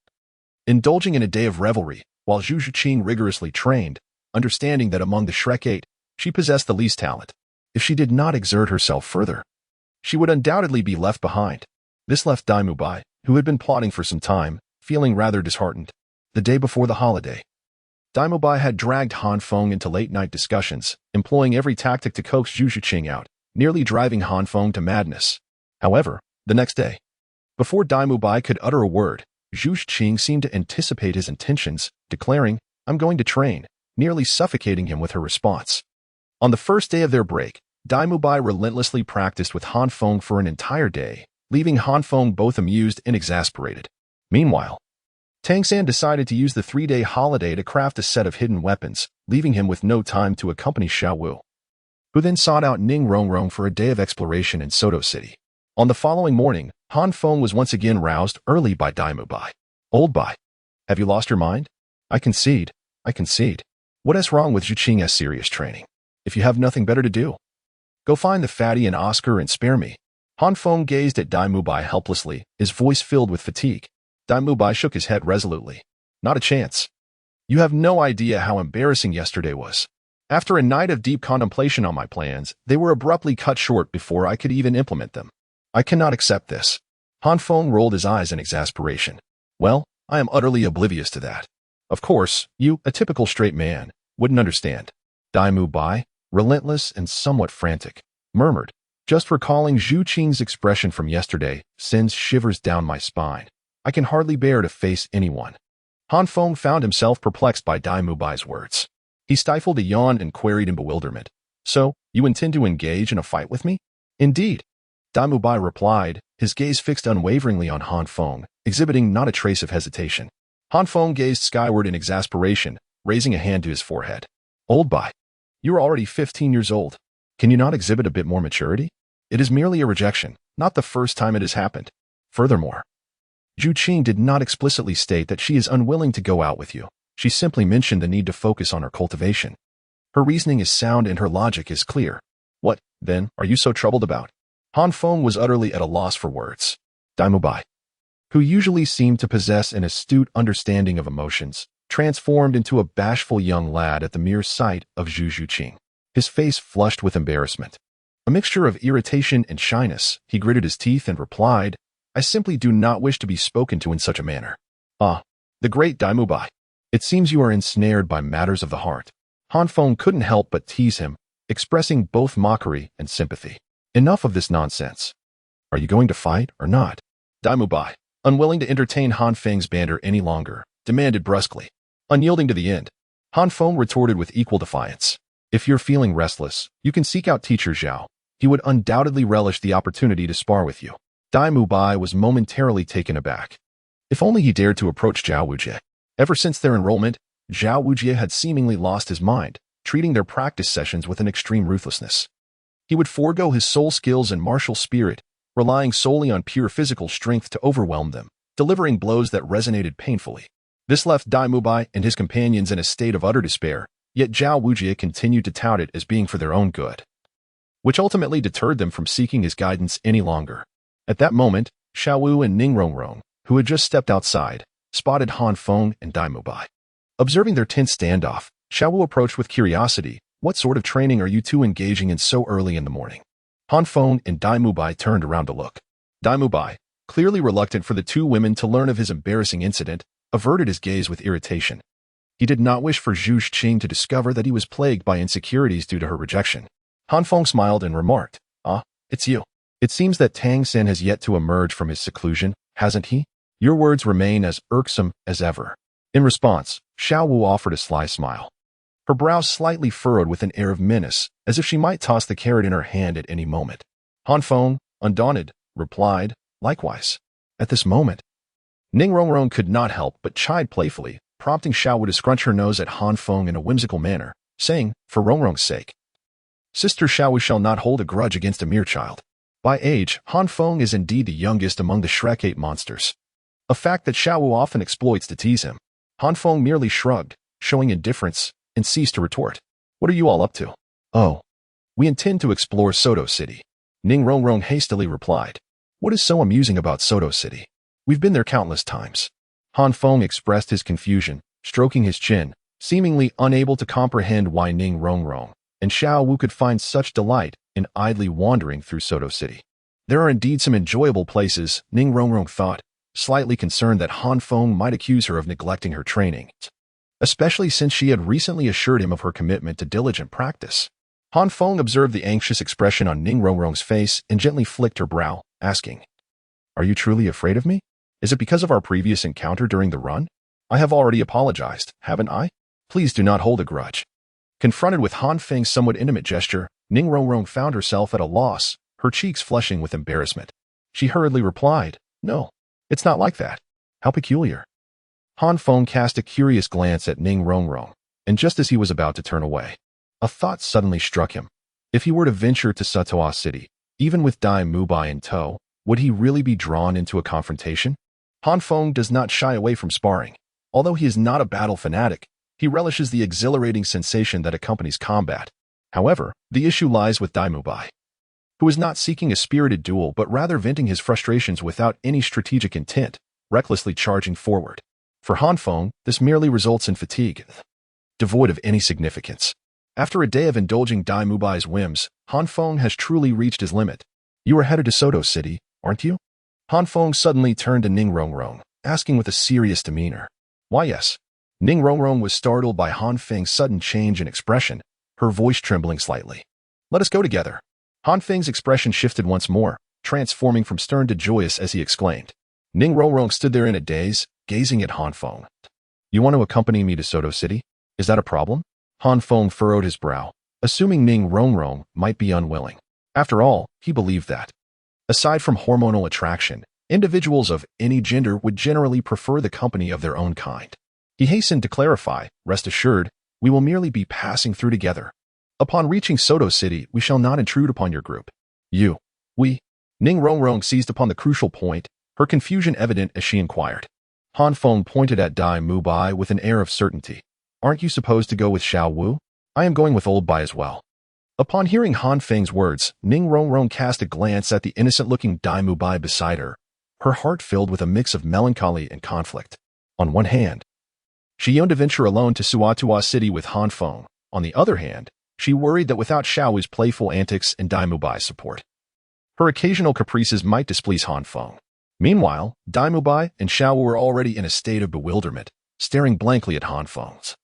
indulging in a day of revelry, while Zhu Zhiqing rigorously trained, understanding that among the Shrek 8, she possessed the least talent. If she did not exert herself further, she would undoubtedly be left behind. This left Daimu Bai, who had been plotting for some time, feeling rather disheartened. The day before the holiday, Daimu Bai had dragged Han Feng into late-night discussions, employing every tactic to coax Zhu Zhiqing out, nearly driving Han Feng to madness. However, the next day, before Daimu Bai could utter a word, Zhu Zhiqing seemed to anticipate his intentions, declaring, "I'm going to train," nearly suffocating him with her response. On the first day of their break, Daimu Bai relentlessly practiced with Han Feng for an entire day, leaving Han Feng both amused and exasperated. Meanwhile, Tangsan decided to use the 3-day holiday to craft a set of hidden weapons, leaving him with no time to accompany Xiaowu, who then sought out Ning Rongrong for a day of exploration in Soto City. On the following morning, Han Feng was once again roused early by Daimu Bai. "Old Bai, have you lost your mind? I concede. What is wrong with Zhiqing's serious training? If you have nothing better to do, go find the fatty and Oscar and spare me." Han Feng gazed at Daimu Bai helplessly, his voice filled with fatigue. Daimu Bai shook his head resolutely. "Not a chance. You have no idea how embarrassing yesterday was. After a night of deep contemplation on my plans, they were abruptly cut short before I could even implement them. I cannot accept this." Han Feng rolled his eyes in exasperation. "Well, I am utterly oblivious to that. Of course, you, a typical straight man, wouldn't understand." Daimu Bai, relentless and somewhat frantic, murmured, "Just recalling Zhu Qing's expression from yesterday sends shivers down my spine. I can hardly bear to face anyone." Han Feng found himself perplexed by Daimu Bai's words. He stifled a yawn and queried in bewilderment, "So, you intend to engage in a fight with me?" "Indeed," Daimu Bai replied, his gaze fixed unwaveringly on Han Feng, exhibiting not a trace of hesitation. Han Feng gazed skyward in exasperation, raising a hand to his forehead. "Old Bai, you are already 15 years old. Can you not exhibit a bit more maturity? It is merely a rejection, not the first time it has happened. Furthermore, Zhu Qing did not explicitly state that she is unwilling to go out with you. She simply mentioned the need to focus on her cultivation. Her reasoning is sound and her logic is clear. What, then, are you so troubled about?" Han Feng was utterly at a loss for words. Daimu Bai, who usually seemed to possess an astute understanding of emotions, transformed into a bashful young lad at the mere sight of Zhu Zhiqing. His face flushed with embarrassment. A mixture of irritation and shyness, he gritted his teeth and replied, "I simply do not wish to be spoken to in such a manner." "Ah, the great Daimu Bai. It seems you are ensnared by matters of the heart." Han Feng couldn't help but tease him, expressing both mockery and sympathy. "Enough of this nonsense. Are you going to fight or not?" Daimu Bai, unwilling to entertain Han Feng's banter any longer, demanded brusquely. Unyielding to the end, Han Feng retorted with equal defiance. If you're feeling restless, you can seek out Teacher Zhao. He would undoubtedly relish the opportunity to spar with you. Dai Mubai was momentarily taken aback. If only he dared to approach Zhao Wujie. Ever since their enrollment, Zhao Wujie had seemingly lost his mind, treating their practice sessions with an extreme ruthlessness. He would forego his soul skills and martial spirit, relying solely on pure physical strength to overwhelm them, delivering blows that resonated painfully. This left Dai Mubai and his companions in a state of utter despair, yet Zhao Wujie continued to tout it as being for their own good, which ultimately deterred them from seeking his guidance any longer. At that moment, Xiao Wu and Ning Rongrong, who had just stepped outside, spotted Han Feng and Dai Mubai. Observing their tense standoff, Xiao Wu approached with curiosity. What sort of training are you two engaging in so early in the morning? Han Feng and Dai Mubai turned around to look. Dai Mubai, clearly reluctant for the two women to learn of his embarrassing incident, averted his gaze with irritation. He did not wish for Zhu Xing to discover that he was plagued by insecurities due to her rejection. Han Feng smiled and remarked, "Ah, it's you. It seems that Tang Sen has yet to emerge from his seclusion, hasn't he? Your words remain as irksome as ever." In response, Xiao Wu offered a sly smile. Her brows slightly furrowed with an air of menace, as if she might toss the carrot in her hand at any moment. Han Feng, undaunted, replied, "Likewise." At this moment, Ning Rongrong could not help but chide playfully, prompting Xiao Wu to scrunch her nose at Han Feng in a whimsical manner, saying, "For Rongrong's sake, Sister Xiao Wu shall not hold a grudge against a mere child." By age, Han Feng is indeed the youngest among the Shrek 8 monsters, a fact that Xiao Wu often exploits to tease him. Han Feng merely shrugged, showing indifference, and ceased to retort. "What are you all up to?" "Oh, we intend to explore Soto City," Ning Rongrong hastily replied. "What is so amusing about Soto City? We've been there countless times." Han Feng expressed his confusion, stroking his chin, seemingly unable to comprehend why Ning Rongrong and Xiao Wu could find such delight in idly wandering through Soto City. There are indeed some enjoyable places, Ning Rongrong thought, slightly concerned that Han Feng might accuse her of neglecting her training, especially since she had recently assured him of her commitment to diligent practice. Han Feng observed the anxious expression on Ning Rongrong's face and gently flicked her brow, asking, "Are you truly afraid of me? Is it because of our previous encounter during the run? I have already apologized, haven't I? Please do not hold a grudge." Confronted with Han Feng's somewhat intimate gesture, Ning Rongrong found herself at a loss, her cheeks flushing with embarrassment. She hurriedly replied, "No, it's not like that. How peculiar." Han Feng cast a curious glance at Ning Rongrong, and just as he was about to turn away, a thought suddenly struck him. If he were to venture to Satoa City, even with Dai Mubai in tow, would he really be drawn into a confrontation? Han Feng does not shy away from sparring. Although he is not a battle fanatic, he relishes the exhilarating sensation that accompanies combat. However, the issue lies with Dai Mubai, who is not seeking a spirited duel but rather venting his frustrations without any strategic intent, recklessly charging forward. For Han Feng, this merely results in fatigue, devoid of any significance. After a day of indulging Dai Mubai's whims, Han Feng has truly reached his limit. "You are headed to Soto City, aren't you?" Han Feng suddenly turned to Ning Rongrong, asking with a serious demeanor. "Why, yes." Ning Rongrong was startled by Han Feng's sudden change in expression, her voice trembling slightly. "Let us go together." Han Feng's expression shifted once more, transforming from stern to joyous as he exclaimed. Ning Rongrong stood there in a daze, gazing at Han Feng. "You want to accompany me to Soto City? Is that a problem?" Han Feng furrowed his brow, assuming Ning Rongrong might be unwilling. After all, he believed that, aside from hormonal attraction, individuals of any gender would generally prefer the company of their own kind. He hastened to clarify, "Rest assured, we will merely be passing through together. Upon reaching Soto City, we shall not intrude upon your group." We. Ning Rongrong seized upon the crucial point, her confusion evident as she inquired. Han Feng pointed at Dai Mubai with an air of certainty. "Aren't you supposed to go with Xiao Wu? I am going with Old Bai as well." Upon hearing Han Feng's words, Ning Rongrong cast a glance at the innocent-looking Dai Mubai beside her, her heart filled with a mix of melancholy and conflict. On one hand, she yearned to venture alone to Suatua City with Han Feng. On the other hand, she worried that without Xiao Wu's playful antics and Dai Mubai's support, her occasional caprices might displease Han Feng. Meanwhile, Dai Mubai and Xiao Wu were already in a state of bewilderment, staring blankly at Han Feng's,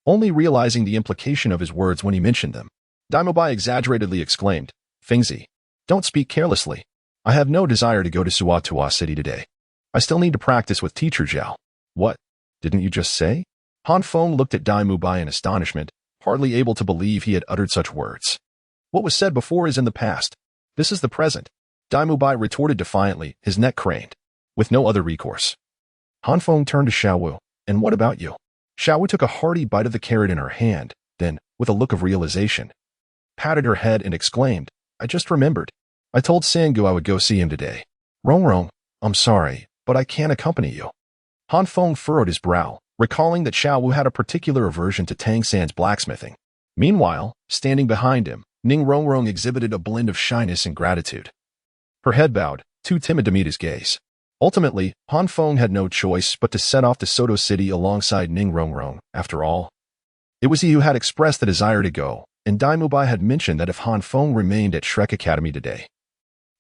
only realizing the implication of his words when he mentioned them. Dai Mubai exaggeratedly exclaimed, "Fengzi, don't speak carelessly. I have no desire to go to Suatua City today. I still need to practice with Teacher Zhao." "What? Didn't you just say?" Han Feng looked at Dai Mubai in astonishment, hardly able to believe he had uttered such words. What was said before is in the past. This is the present, Daimubai retorted defiantly, his neck craned, with no other recourse. Han Feng turned to Xiaowu. And what about you? Xiaowu took a hearty bite of the carrot in her hand, then, with a look of realization, patted her head and exclaimed, I just remembered. I told Sangu I would go see him today. Rong, I'm sorry, but I can't accompany you. Han Feng furrowed his brow, recalling that Xiaowu had a particular aversion to Tang San's blacksmithing. Meanwhile, standing behind him, Ning Rongrong exhibited a blend of shyness and gratitude. Her head bowed, too timid to meet his gaze. Ultimately, Han Feng had no choice but to set off to Soto City alongside Ning Rongrong, after all. It was he who had expressed the desire to go, and Daimubai had mentioned that if Han Feng remained at Shrek Academy today,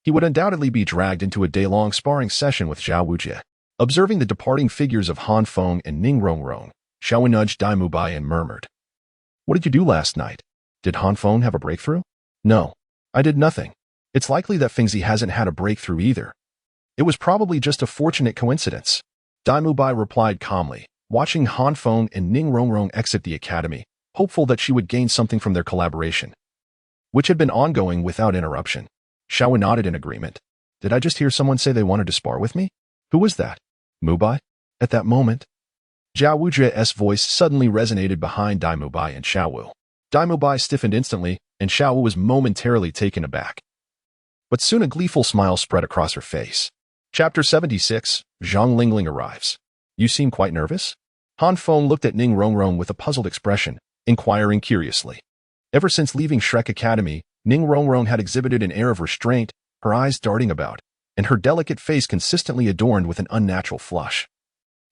he would undoubtedly be dragged into a day-long sparring session with Zhao Wujie. Observing the departing figures of Han Feng and Ning Rongrong, Xiaowu nudged Daimubai and murmured, What did you do last night? Did Han Feng have a breakthrough? No, I did nothing. It's likely that Fengzi hasn't had a breakthrough either. It was probably just a fortunate coincidence. Daimubai replied calmly, watching Han Feng and Ning Rongrong exit the academy, hopeful that she would gain something from their collaboration, which had been ongoing without interruption. Xiaowu nodded in agreement. Did I just hear someone say they wanted to spar with me? Who was that? Mubai? At that moment, Zhao Wujie's voice suddenly resonated behind Daimubai and Xiaowu. Daimubai stiffened instantly, and Xiaowu was momentarily taken aback. But soon a gleeful smile spread across her face. Chapter 76, Zhang Lingling arrives. You seem quite nervous? Han Feng looked at Ning Rongrong with a puzzled expression, inquiring curiously. Ever since leaving Shrek Academy, Ning Rongrong had exhibited an air of restraint, her eyes darting about, and her delicate face consistently adorned with an unnatural flush,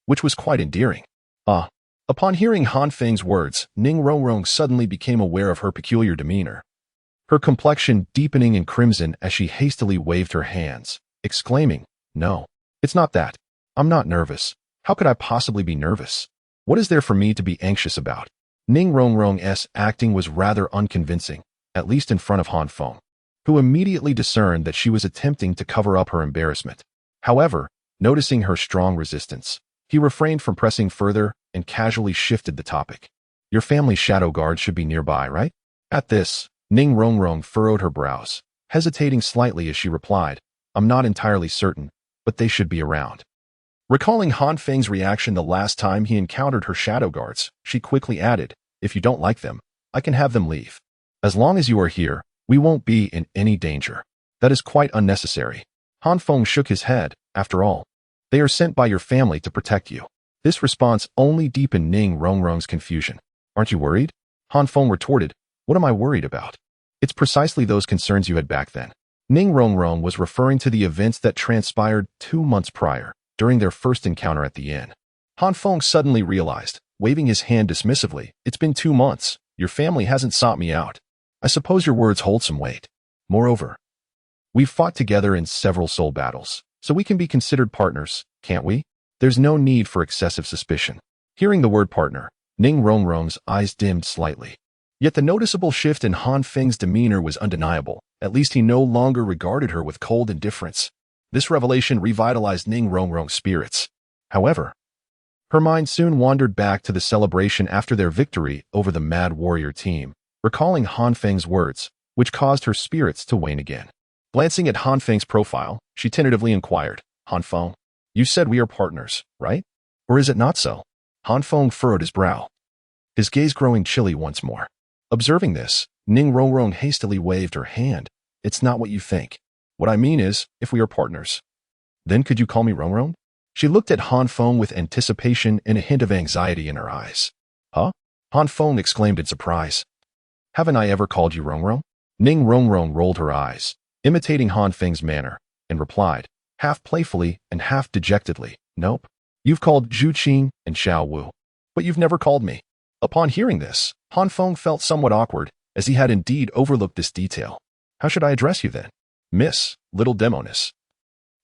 which was quite endearing. Upon hearing Han Feng's words, Ning Rongrong suddenly became aware of her peculiar demeanor, her complexion deepening in crimson as she hastily waved her hands, exclaiming, No, it's not that. I'm not nervous. How could I possibly be nervous? What is there for me to be anxious about? Ning Rongrong's acting was rather unconvincing, at least in front of Han Feng, who immediately discerned that she was attempting to cover up her embarrassment. However, noticing her strong resistance, he refrained from pressing further and casually shifted the topic. Your family's shadow guard should be nearby, right? At this, Ning Rongrong furrowed her brows, hesitating slightly as she replied, I'm not entirely certain, but they should be around. Recalling Han Feng's reaction the last time he encountered her shadow guards, she quickly added, If you don't like them, I can have them leave. As long as you are here, we won't be in any danger. That is quite unnecessary. Han Feng shook his head. After all, they are sent by your family to protect you. This response only deepened Ning Rongrong's confusion. Aren't you worried? Han Feng retorted, What am I worried about? It's precisely those concerns you had back then. Ning Rongrong was referring to the events that transpired 2 months prior, during their first encounter at the inn. Han Feng suddenly realized, waving his hand dismissively, It's been 2 months. Your family hasn't sought me out. I suppose your words hold some weight. Moreover, we've fought together in several soul battles, so we can be considered partners, can't we? There's no need for excessive suspicion. Hearing the word partner, Ning Rongrong's eyes dimmed slightly. Yet the noticeable shift in Han Feng's demeanor was undeniable. At least he no longer regarded her with cold indifference. This revelation revitalized Ning Rongrong's spirits. However, her mind soon wandered back to the celebration after their victory over the Mad Warrior team, recalling Han Feng's words, which caused her spirits to wane again. Glancing at Han Feng's profile, she tentatively inquired, Han Feng, you said we are partners, right? Or is it not so? Han Feng furrowed his brow, his gaze growing chilly once more. Observing this, Ning Rongrong hastily waved her hand. It's not what you think. What I mean is, if we are partners, then could you call me Rongrong? She looked at Han Feng with anticipation and a hint of anxiety in her eyes. Huh? Han Feng exclaimed in surprise. Haven't I ever called you Rongrong? Ning Rongrong rolled her eyes, imitating Han Feng's manner, and replied, half playfully and half dejectedly, Nope. You've called Zhu Qing and Xiao Wu, but you've never called me. Upon hearing this, Han Feng felt somewhat awkward, as he had indeed overlooked this detail. How should I address you then? Miss, Little Demoness.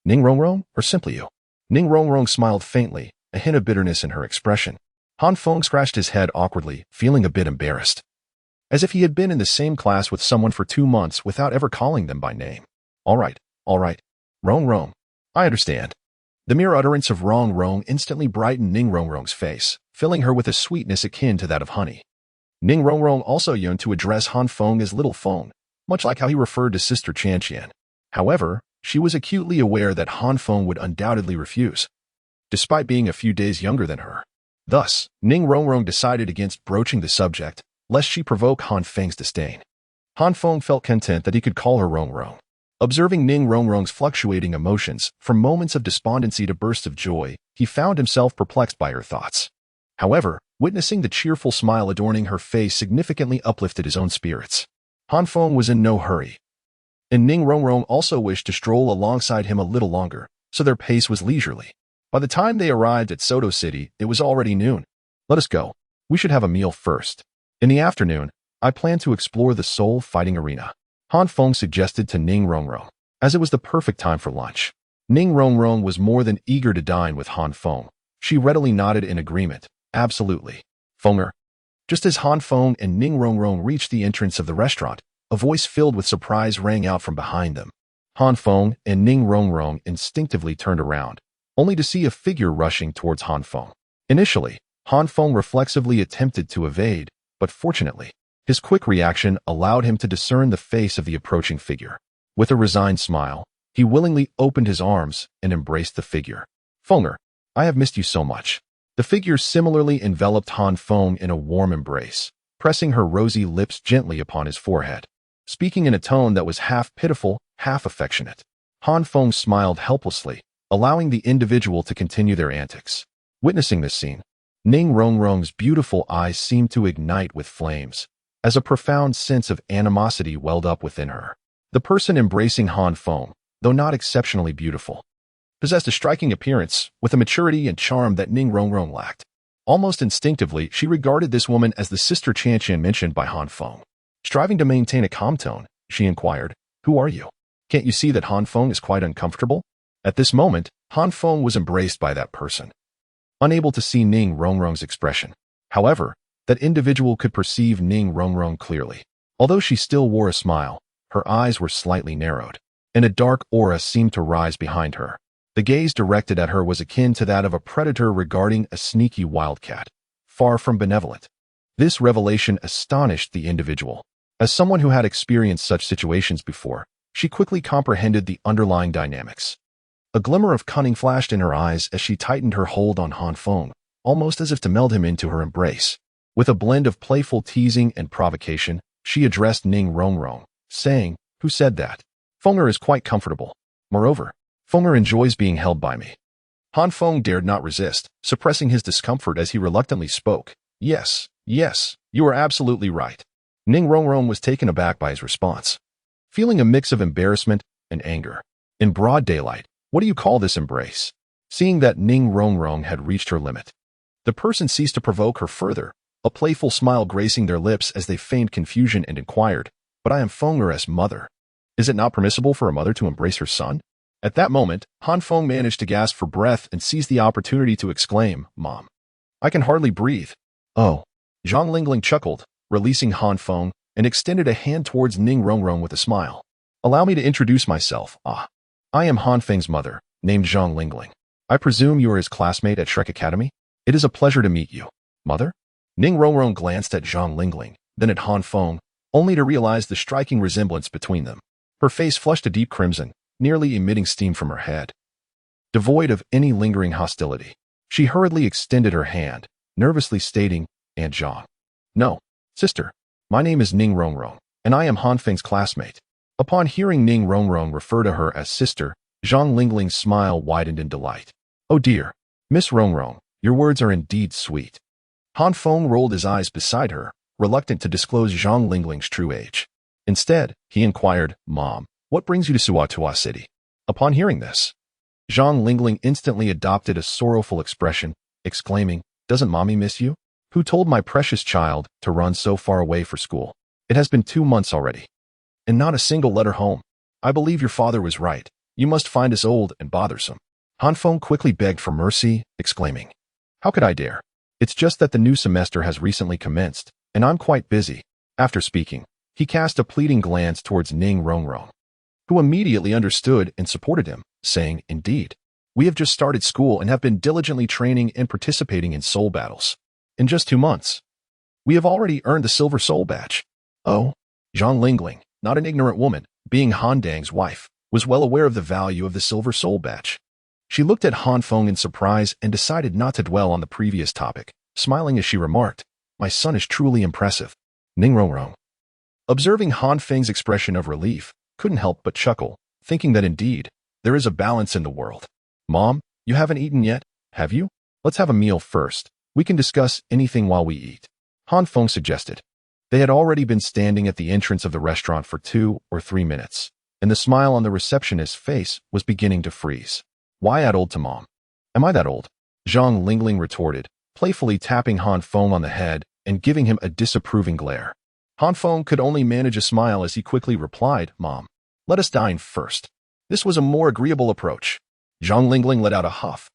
Ning Rongrong, or simply you? Ning Rongrong smiled faintly, a hint of bitterness in her expression. Han Feng scratched his head awkwardly, feeling a bit embarrassed, as if he had been in the same class with someone for 2 months without ever calling them by name. All right. Rongrong. I understand. The mere utterance of Rongrong instantly brightened Ning Rongrong's face, filling her with a sweetness akin to that of honey. Ning Rongrong also yearned to address Han Feng as Little Feng, much like how he referred to Sister Chian. However, she was acutely aware that Han Feng would undoubtedly refuse, despite being a few days younger than her. Thus, Ning Rongrong decided against broaching the subject, lest she provoke Han Feng's disdain. Han Feng felt content that he could call her Rongrong. Observing Ning Rongrong's fluctuating emotions, from moments of despondency to bursts of joy, he found himself perplexed by her thoughts. However, witnessing the cheerful smile adorning her face significantly uplifted his own spirits. Han Feng was in no hurry, and Ning Rongrong also wished to stroll alongside him a little longer, so their pace was leisurely. By the time they arrived at Soto City, it was already noon. Let us go. We should have a meal first. In the afternoon, I plan to explore the Soul Fighting Arena, Han Feng suggested to Ning Rongrong, as it was the perfect time for lunch. Ning Rongrong was more than eager to dine with Han Feng. She readily nodded in agreement. Absolutely. Fenger. Just as Han Feng and Ning Rongrong reached the entrance of the restaurant, a voice filled with surprise rang out from behind them. Han Feng and Ning Rongrong instinctively turned around, only to see a figure rushing towards Han Feng. Initially, Han Feng reflexively attempted to evade, but fortunately, his quick reaction allowed him to discern the face of the approaching figure. With a resigned smile, he willingly opened his arms and embraced the figure. Fenger, I have missed you so much. The figure similarly enveloped Han Feng in a warm embrace, pressing her rosy lips gently upon his forehead. Speaking in a tone that was half pitiful, half affectionate, Han Feng smiled helplessly, allowing the individual to continue their antics. Witnessing this scene, Ning Rongrong's beautiful eyes seemed to ignite with flames, as a profound sense of animosity welled up within her. The person embracing Han Feng, though not exceptionally beautiful, possessed a striking appearance, with a maturity and charm that Ning Rongrong lacked. Almost instinctively, she regarded this woman as the Sister Chian mentioned by Han Feng. Striving to maintain a calm tone, she inquired, "Who are you? Can't you see that Han Feng is quite uncomfortable?" At this moment, Han Feng was embraced by that person, unable to see Ning Rongrong's expression. However, that individual could perceive Ning Rongrong clearly. Although she still wore a smile, her eyes were slightly narrowed, and a dark aura seemed to rise behind her. The gaze directed at her was akin to that of a predator regarding a sneaky wildcat, far from benevolent. This revelation astonished the individual. As someone who had experienced such situations before, she quickly comprehended the underlying dynamics. A glimmer of cunning flashed in her eyes as she tightened her hold on Han Feng, almost as if to meld him into her embrace. With a blend of playful teasing and provocation, she addressed Ning Rongrong, saying, "Who said that? Fenger is quite comfortable. Moreover, Fenger enjoys being held by me." Han Feng dared not resist, suppressing his discomfort as he reluctantly spoke. Yes, you are absolutely right." Ning Rongrong was taken aback by his response, feeling a mix of embarrassment and anger. In broad daylight, what do you call this embrace? Seeing that Ning Rongrong had reached her limit, the person ceased to provoke her further, a playful smile gracing their lips as they feigned confusion and inquired, "But I am Fenger's mother. Is it not permissible for a mother to embrace her son?" At that moment, Han Feng managed to gasp for breath and seized the opportunity to exclaim, "Mom, I can hardly breathe." "Oh." Zhang Lingling chuckled, releasing Han Feng, and extended a hand towards Ning Rongrong with a smile. "Allow me to introduce myself. I am Han Feng's mother, named Zhang Lingling. I presume you are his classmate at Shrek Academy? It is a pleasure to meet you." "Mother?" Ning Rongrong glanced at Zhang Lingling, then at Han Feng, only to realize the striking resemblance between them. Her face flushed a deep crimson, nearly emitting steam from her head. Devoid of any lingering hostility, she hurriedly extended her hand, nervously stating, "Aunt Zhang." "No, sister. My name is Ning Rongrong, and I am Han Feng's classmate." Upon hearing Ning Rongrong refer to her as sister, Zhang Lingling's smile widened in delight. "Oh dear, Miss Rongrong, your words are indeed sweet." Han Feng rolled his eyes beside her, reluctant to disclose Zhang Lingling's true age. Instead, he inquired, "Mom, what brings you to Suatua City?" Upon hearing this, Zhang Lingling instantly adopted a sorrowful expression, exclaiming, "Doesn't mommy miss you? Who told my precious child to run so far away for school? It has been 2 months already, and not a single letter home. I believe your father was right. You must find us old and bothersome." Han Feng quickly begged for mercy, exclaiming, "How could I dare? It's just that the new semester has recently commenced, and I'm quite busy." After speaking, he cast a pleading glance towards Ning Rongrong, who immediately understood and supported him, saying, "Indeed, we have just started school and have been diligently training and participating in soul battles. In just 2 months, We have already earned the Silver Soul Badge. Oh, Zhang Lingling, not an ignorant woman, being Han Dang's wife, was well aware of the value of the Silver Soul Badge. She looked at Han Feng in surprise and decided not to dwell on the previous topic, smiling as she remarked, "My son is truly impressive." Ning Rongrong, observing Han Feng's expression of relief, couldn't help but chuckle, thinking that indeed, there is a balance in the world. Mom, you haven't eaten yet, have you? Let's have a meal first. We can discuss anything while we eat. Han Feng suggested. They had already been standing at the entrance of the restaurant for 2 or 3 minutes, and the smile on the receptionist's face was beginning to freeze. Why add old to mom? Am I that old? Zhang Lingling retorted, playfully tapping Han Feng on the head and giving him a disapproving glare. Han Feng could only manage a smile as he quickly replied, "Mom, let us dine first." This was a more agreeable approach. Zhang Lingling let out a huff,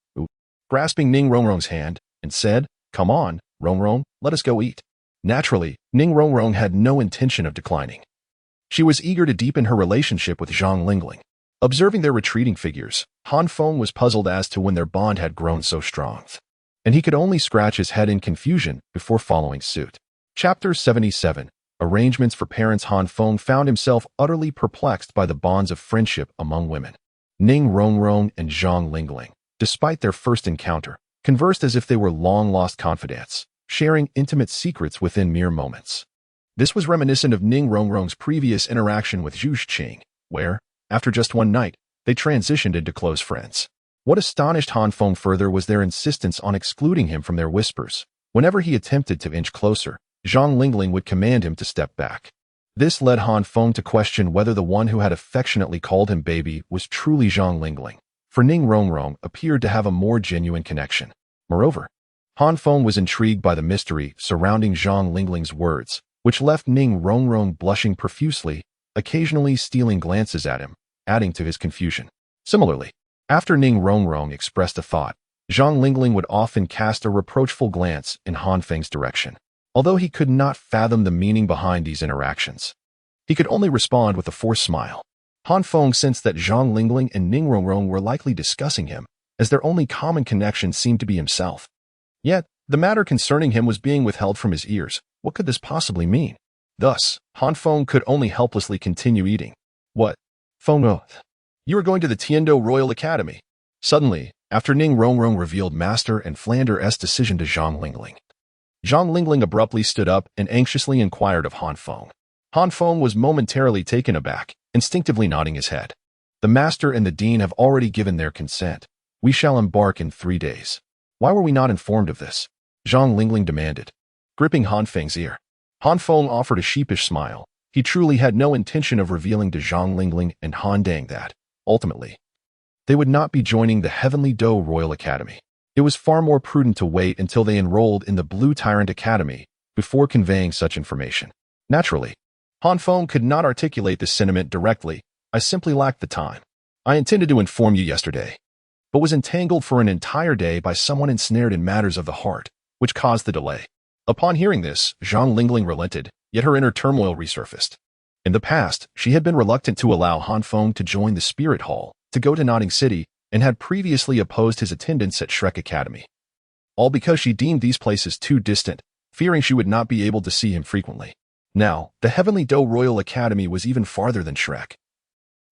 grasping Ning Rongrong's hand, and said, "Come on, Rongrong, let us go eat." Naturally, Ning Rongrong had no intention of declining. She was eager to deepen her relationship with Zhang Lingling. Observing their retreating figures, Han Feng was puzzled as to when their bond had grown so strong, and he could only scratch his head in confusion before following suit. Chapter 77. Arrangements for Parents. Han Feng found himself utterly perplexed by the bonds of friendship among women. Ning Rongrong and Zhang Lingling, despite their first encounter, conversed as if they were long-lost confidants, sharing intimate secrets within mere moments. This was reminiscent of Ning Rongrong's previous interaction with Zhu Qing, where, after just one night, they transitioned into close friends. What astonished Han Feng further was their insistence on excluding him from their whispers. Whenever he attempted to inch closer, Zhang Lingling would command him to step back. This led Han Feng to question whether the one who had affectionately called him baby was truly Zhang Lingling, for Ning Rongrong appeared to have a more genuine connection. Moreover, Han Feng was intrigued by the mystery surrounding Zhang Lingling's words, which left Ning Rongrong blushing profusely, occasionally stealing glances at him, adding to his confusion. Similarly, after Ning Rongrong expressed a thought, Zhang Lingling would often cast a reproachful glance in Han Feng's direction. Although he could not fathom the meaning behind these interactions, he could only respond with a forced smile. Han Feng sensed that Zhang Lingling and Ning Rongrong were likely discussing him, as their only common connection seemed to be himself. Yet, the matter concerning him was being withheld from his ears. What could this possibly mean? Thus, Han Feng could only helplessly continue eating. What? Feng, you are going to the Tiando Royal Academy. Suddenly, after Ning Rongrong revealed Master and Flander's decision to Zhang Lingling, Zhang Lingling abruptly stood up and anxiously inquired of Han Feng. Han Feng was momentarily taken aback, instinctively nodding his head. The Master and the Dean have already given their consent. We shall embark in 3 days. Why were we not informed of this? Zhang Lingling demanded, gripping Han Feng's ear. Han Feng offered a sheepish smile. He truly had no intention of revealing to Zhang Lingling and Han Dang that, ultimately, they would not be joining the Heavenly Dou Royal Academy. It was far more prudent to wait until they enrolled in the Blue Tyrant Academy before conveying such information. Naturally, Han Feng could not articulate this sentiment directly. I simply lacked the time. I intended to inform you yesterday, but was entangled for an entire day by someone ensnared in matters of the heart, which caused the delay. Upon hearing this, Zhang Lingling relented, yet her inner turmoil resurfaced. In the past, she had been reluctant to allow Han Feng to join the Spirit Hall, to go to Notting City, and had previously opposed his attendance at Shrek Academy. All because she deemed these places too distant, fearing she would not be able to see him frequently. Now, the Heavenly Dou Royal Academy was even farther than Shrek.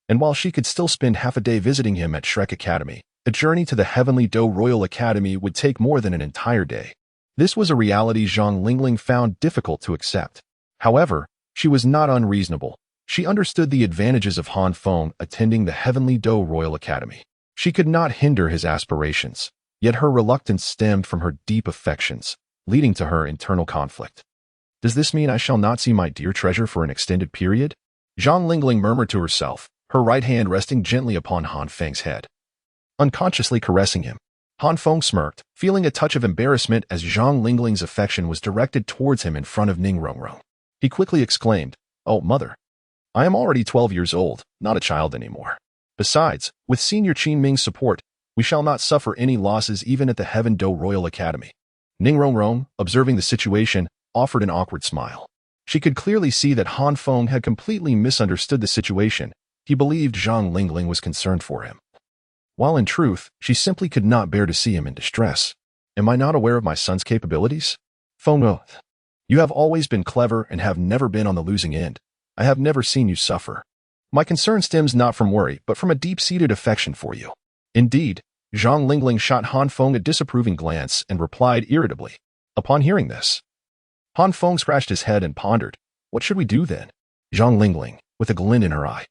And while she could still spend half a day visiting him at Shrek Academy, a journey to the Heavenly Dou Royal Academy would take more than an entire day. This was a reality Zhang Lingling found difficult to accept. However, she was not unreasonable. She understood the advantages of Han Feng attending the Heavenly Dou Royal Academy. She could not hinder his aspirations, yet her reluctance stemmed from her deep affections, leading to her internal conflict. Does this mean I shall not see my dear treasure for an extended period? Zhang Lingling murmured to herself, her right hand resting gently upon Han Feng's head, unconsciously caressing him. Han Feng smirked, feeling a touch of embarrassment as Zhang Lingling's affection was directed towards him in front of Ning Rongrong. He quickly exclaimed, "Oh, mother, I am already 12 years old, not a child anymore. Besides, with Senior Qin Ming's support, we shall not suffer any losses even at the Heaven Dou Royal Academy." Ning Rongrong, observing the situation, offered an awkward smile. She could clearly see that Han Feng had completely misunderstood the situation. He believed Zhang Lingling was concerned for him, while in truth, she simply could not bear to see him in distress. Am I not aware of my son's capabilities? Feng, You have always been clever and have never been on the losing end. I have never seen you suffer. My concern stems not from worry, but from a deep-seated affection for you. Indeed, Zhang Lingling shot Han Feng a disapproving glance and replied irritably. Upon hearing this, Han Feng scratched his head and pondered. What should we do then? Zhang Lingling, with a glint in her eye,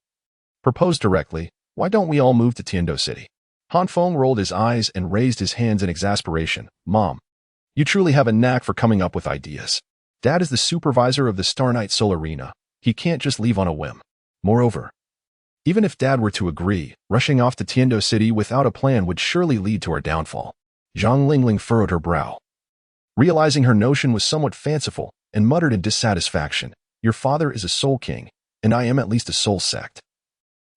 proposed directly. Why don't we all move to Tiando City? Han Feng rolled his eyes and raised his hands in exasperation. Mom, you truly have a knack for coming up with ideas. Dad is the supervisor of the Star Knight Soul Arena. He can't just leave on a whim. Moreover, even if Dad were to agree, rushing off to Tiando City without a plan would surely lead to our downfall. Zhang Lingling furrowed her brow, realizing her notion was somewhat fanciful, and muttered in dissatisfaction. Your father is a soul king, and I am at least a soul sect.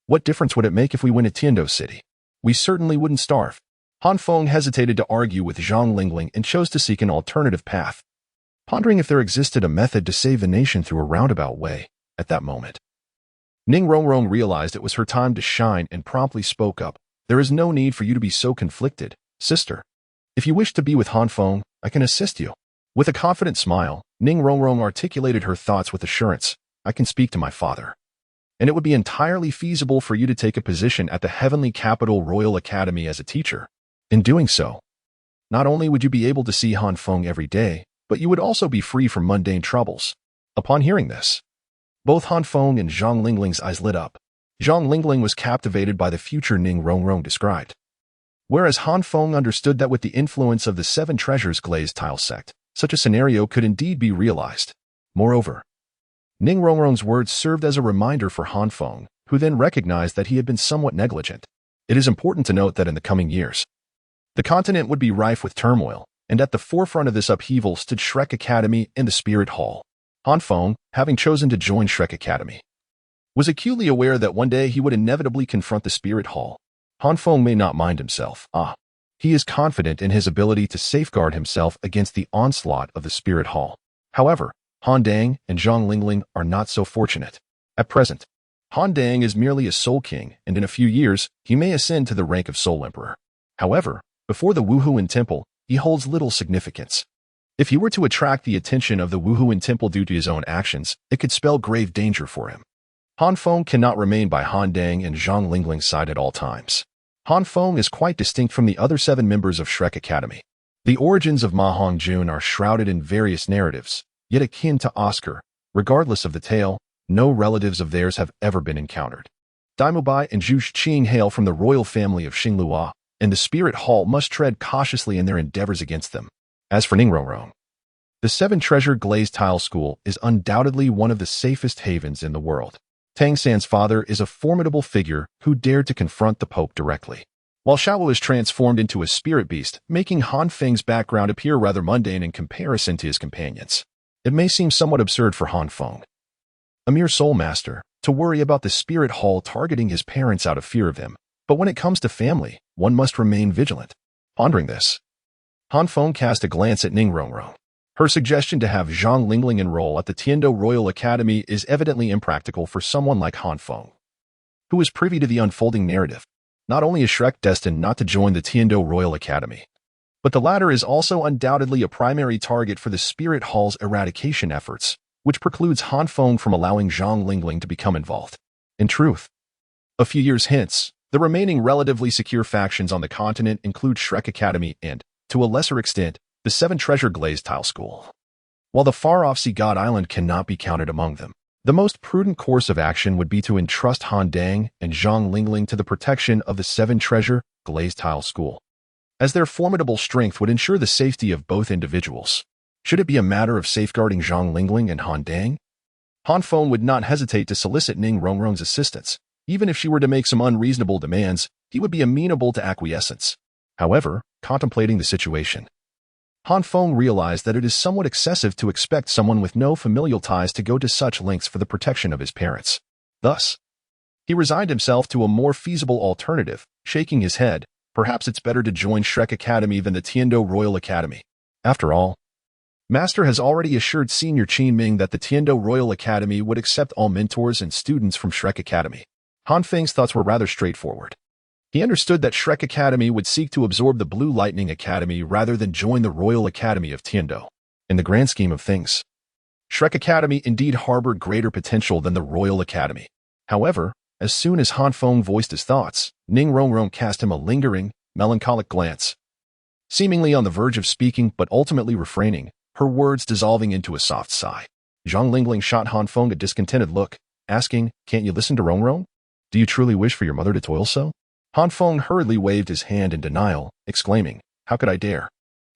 What difference would it make if we went to Tiando City? We certainly wouldn't starve. Han Feng hesitated to argue with Zhang Lingling and chose to seek an alternative path, pondering if there existed a method to save the nation through a roundabout way. At that moment, Ning Rongrong realized it was her time to shine and promptly spoke up. There is no need for you to be so conflicted, sister. If you wish to be with Han Feng, I can assist you. With a confident smile, Ning Rongrong articulated her thoughts with assurance. I can speak to my father, and it would be entirely feasible for you to take a position at the Heavenly Capital Royal Academy as a teacher. In doing so, not only would you be able to see Han Feng every day, but you would also be free from mundane troubles. Upon hearing this, both Han Feng and Zhang Lingling's eyes lit up. Zhang Lingling was captivated by the future Ning Rongrong described, whereas Han Feng understood that with the influence of the Seven Treasures glazed tile sect, such a scenario could indeed be realized. Moreover, Ning Rongrong's words served as a reminder for Han Feng, who then recognized that he had been somewhat negligent. It is important to note that in the coming years, the continent would be rife with turmoil, and at the forefront of this upheaval stood Shrek Academy and the Spirit Hall. Han Feng, having chosen to join Shrek Academy, was acutely aware that one day he would inevitably confront the Spirit Hall. Han Feng may not mind himself. He is confident in his ability to safeguard himself against the onslaught of the Spirit Hall. However, Han Dang and Zhang Lingling are not so fortunate. At present, Han Dang is merely a Soul King, and in a few years, he may ascend to the rank of Soul Emperor. However, before the Wuhuan Temple, he holds little significance. If he were to attract the attention of the Wuhuan Temple due to his own actions, it could spell grave danger for him. Han Feng cannot remain by Han Dang and Zhang Lingling's side at all times. Han Feng is quite distinct from the other 7 members of Shrek Academy. The origins of Ma Hongjun are shrouded in various narratives, yet akin to Oscar. Regardless of the tale, no relatives of theirs have ever been encountered. Daimubai and Zhu Qing hail from the royal family of Xinglua, and the Spirit Hall must tread cautiously in their endeavors against them. As for Ning Rongrong, the 7 Treasure Glazed Tile School is undoubtedly one of the safest havens in the world. Tang San's father is a formidable figure who dared to confront the Pope directly, while Xiao is transformed into a spirit beast, making Han Feng's background appear rather mundane in comparison to his companions. It may seem somewhat absurd for Han Feng, a mere soul master, to worry about the Spirit Hall targeting his parents out of fear of him, but when it comes to family, one must remain vigilant. Pondering this, Han Feng cast a glance at Ning Rongrong. Her suggestion to have Zhang Lingling enroll at the Tiando Royal Academy is evidently impractical for someone like Han Feng, who is privy to the unfolding narrative. Not only is Shrek destined not to join the Tiando Royal Academy, but the latter is also undoubtedly a primary target for the Spirit Hall's eradication efforts, which precludes Han Feng from allowing Zhang Lingling to become involved. In truth, a few years hence, the remaining relatively secure factions on the continent include Shrek Academy and, to a lesser extent, the 7 Treasure Glazed Tile School. While the far-off Sea God Island cannot be counted among them, the most prudent course of action would be to entrust Han Dang and Zhang Lingling to the protection of the 7 Treasure Glazed Tile School, as their formidable strength would ensure the safety of both individuals. Should it be a matter of safeguarding Zhang Lingling and Han Dang, Han Feng would not hesitate to solicit Ning Rongrong's assistance. Even if she were to make some unreasonable demands, he would be amenable to acquiescence. However, contemplating the situation, Han Feng realized that it is somewhat excessive to expect someone with no familial ties to go to such lengths for the protection of his parents. Thus, he resigned himself to a more feasible alternative, shaking his head. Perhaps it's better to join Shrek Academy than the Tiando Royal Academy. After all, Master has already assured Senior Qin Ming that the Tiando Royal Academy would accept all mentors and students from Shrek Academy. Han Feng's thoughts were rather straightforward. He understood that Shrek Academy would seek to absorb the Blue Lightning Academy rather than join the Royal Academy of Tiando. In the grand scheme of things, Shrek Academy indeed harbored greater potential than the Royal Academy. However, as soon as Han Feng voiced his thoughts, Ning Rongrong cast him a lingering, melancholic glance. Seemingly on the verge of speaking but ultimately refraining, her words dissolving into a soft sigh. Zhang Lingling shot Han Feng a discontented look, asking, "Can't you listen to Rongrong? Do you truly wish for your mother to toil so?" Han Feng hurriedly waved his hand in denial, exclaiming, "How could I dare?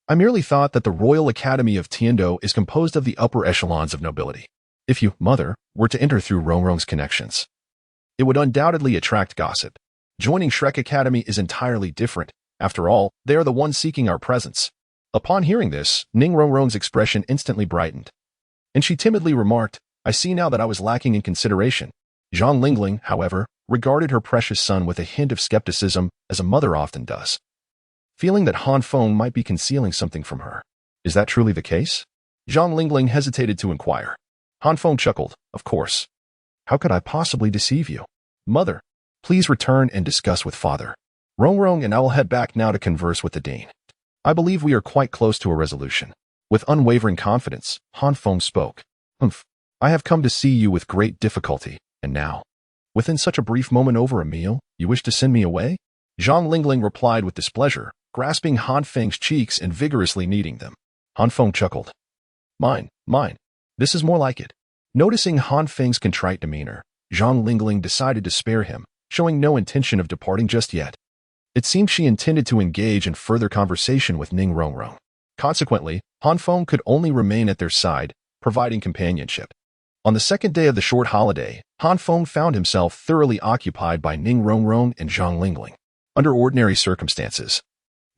I merely thought that the Royal Academy of Tiando is composed of the upper echelons of nobility. If you, mother, were to enter through Rongrong's connections, it would undoubtedly attract gossip. Joining Shrek Academy is entirely different. After all, they are the ones seeking our presence." Upon hearing this, Ning Rongrong's expression instantly brightened, and she timidly remarked, "I see now that I was lacking in consideration." Zhang Lingling, however, regarded her precious son with a hint of skepticism, as a mother often does, feeling that Han Feng might be concealing something from her. "Is that truly the case?" Zhang Lingling hesitated to inquire. Han Feng chuckled, "Of course. How could I possibly deceive you? Mother, please return and discuss with father. Rongrong and I will head back now to converse with the Dane. I believe we are quite close to a resolution." With unwavering confidence, Han Feng spoke. I have come to see you with great difficulty, and now, within such a brief moment over a meal, you wish to send me away?" Zhang Lingling replied with displeasure, grasping Han Feng's cheeks and vigorously kneading them. Han Feng chuckled. Mine. This is more like it." Noticing Han Feng's contrite demeanor, Zhang Lingling decided to spare him, showing no intention of departing just yet. It seemed she intended to engage in further conversation with Ning Rongrong. Consequently, Han Feng could only remain at their side, providing companionship. On the second day of the short holiday, Han Feng found himself thoroughly occupied by Ning Rongrong and Zhang Lingling. Under ordinary circumstances,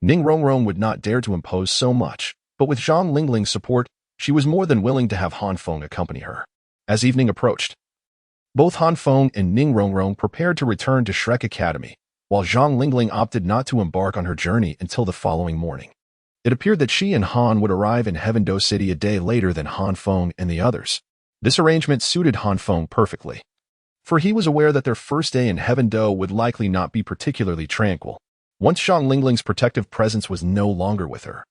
Ning Rongrong would not dare to impose so much, but with Zhang Lingling's support, she was more than willing to have Han Feng accompany her. As evening approached, both Han Feng and Ning Rongrong prepared to return to Shrek Academy, while Zhang Lingling opted not to embark on her journey until the following morning. It appeared that she and Han would arrive in Heaven-Do City a day later than Han Feng and the others. This arrangement suited Han Feng perfectly, for he was aware that their first day in Heaven-Do would likely not be particularly tranquil, once Zhang Lingling's protective presence was no longer with her.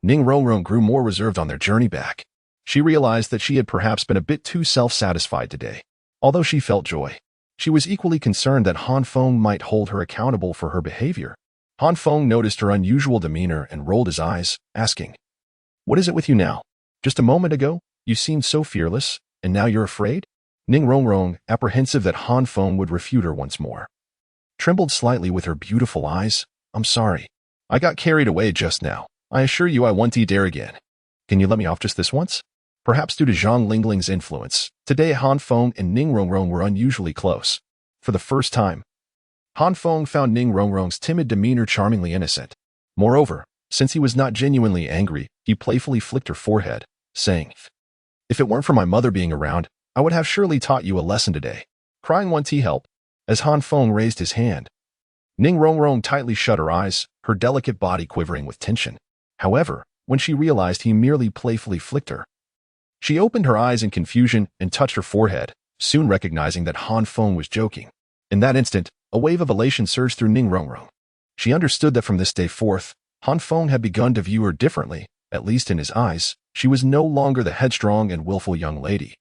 Ning Rongrong grew more reserved on their journey back. She realized that she had perhaps been a bit too self-satisfied today. Although she felt joy, she was equally concerned that Han Feng might hold her accountable for her behavior. Han Feng noticed her unusual demeanor and rolled his eyes, asking, "What is it with you now? Just a moment ago, you seemed so fearless, and now you're afraid?" Ning Rongrong, apprehensive that Han Feng would refute her once more, trembled slightly with her beautiful eyes. "I'm sorry. I got carried away just now. I assure you I won't dare again. Can you let me off just this once?" Perhaps due to Zhang Lingling's influence, today Han Feng and Ning Rongrong were unusually close. For the first time, Han Feng found Ning Rongrong's timid demeanor charmingly innocent. Moreover, since he was not genuinely angry, he playfully flicked her forehead, saying, "If it weren't for my mother being around, I would have surely taught you a lesson today." Crying won't help. As Han Feng raised his hand, Ning Rongrong tightly shut her eyes, her delicate body quivering with tension. However, when she realized he merely playfully flicked her, she opened her eyes in confusion and touched her forehead, soon recognizing that Han Feng was joking. In that instant, a wave of elation surged through Ning Rongrong. She understood that from this day forth, Han Feng had begun to view her differently, at least in his eyes. She was no longer the headstrong and willful young lady,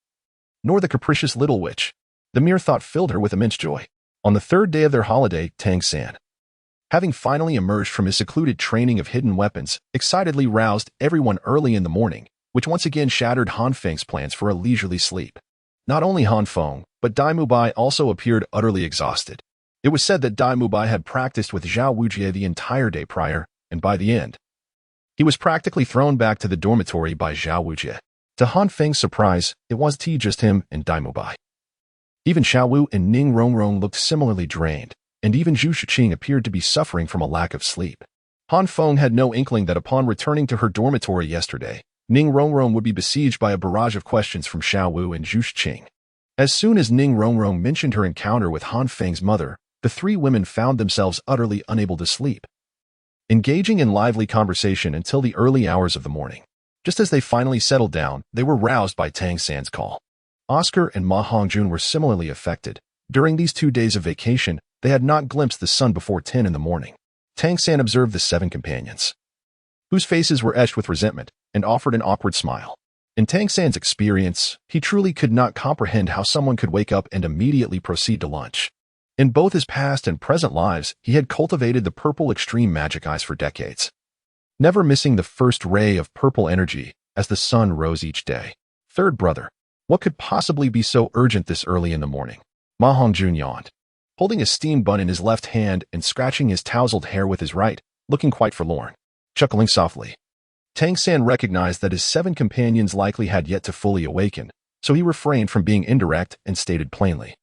nor the capricious little witch. The mere thought filled her with immense joy. On the third day of their holiday, Tangan, having finally emerged from his secluded training of hidden weapons, excitedly roused everyone early in the morning, which once again shattered Han Feng's plans for a leisurely sleep. Not only Han Feng, but Dai Mubai also appeared utterly exhausted. It was said that Dai Mubai had practiced with Zhao Wujie the entire day prior, and by the end, he was practically thrown back to the dormitory by Zhao Wujie. To Han Feng's surprise, it was just him and Dai Mubai. Even Xiao Wu and Ning Rongrong looked similarly drained, and even Zhu Shiqing appeared to be suffering from a lack of sleep. Han Feng had no inkling that upon returning to her dormitory yesterday, Ning Rongrong would be besieged by a barrage of questions from Xiao Wu and Zhu Shiqing. As soon as Ning Rongrong mentioned her encounter with Han Feng's mother, the three women found themselves utterly unable to sleep, engaging in lively conversation until the early hours of the morning. Just as they finally settled down, they were roused by Tang San's call. Oscar and Ma Hongjun were similarly affected. During these 2 days of vacation, they had not glimpsed the sun before 10 in the morning. Tang San observed the seven companions, whose faces were etched with resentment, and offered an awkward smile. In Tang San's experience, he truly could not comprehend how someone could wake up and immediately proceed to lunch. In both his past and present lives, he had cultivated the purple extreme magic eyes for decades, never missing the first ray of purple energy as the sun rose each day. Third brother, what could possibly be so urgent this early in the morning? Ma Hongjun yawned, holding a steam bun in his left hand and scratching his tousled hair with his right, looking quite forlorn. Chuckling softly, Tang San recognized that his 7 companions likely had yet to fully awaken, so he refrained from being indirect and stated plainly,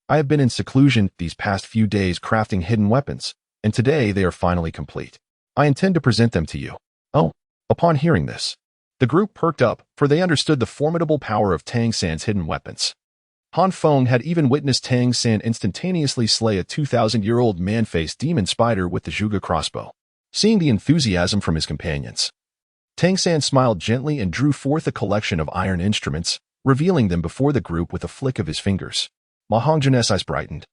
I have been in seclusion these past few days crafting hidden weapons, and today they are finally complete. I intend to present them to you. Oh, upon hearing this, the group perked up, for they understood the formidable power of Tang San's hidden weapons. Han Feng had even witnessed Tang San instantaneously slay a 2,000-year-old man-faced demon spider with the Zhuge crossbow. Seeing the enthusiasm from his companions, Tang San smiled gently and drew forth a collection of iron instruments, revealing them before the group with a flick of his fingers. Ma Hongjun's eyes brightened,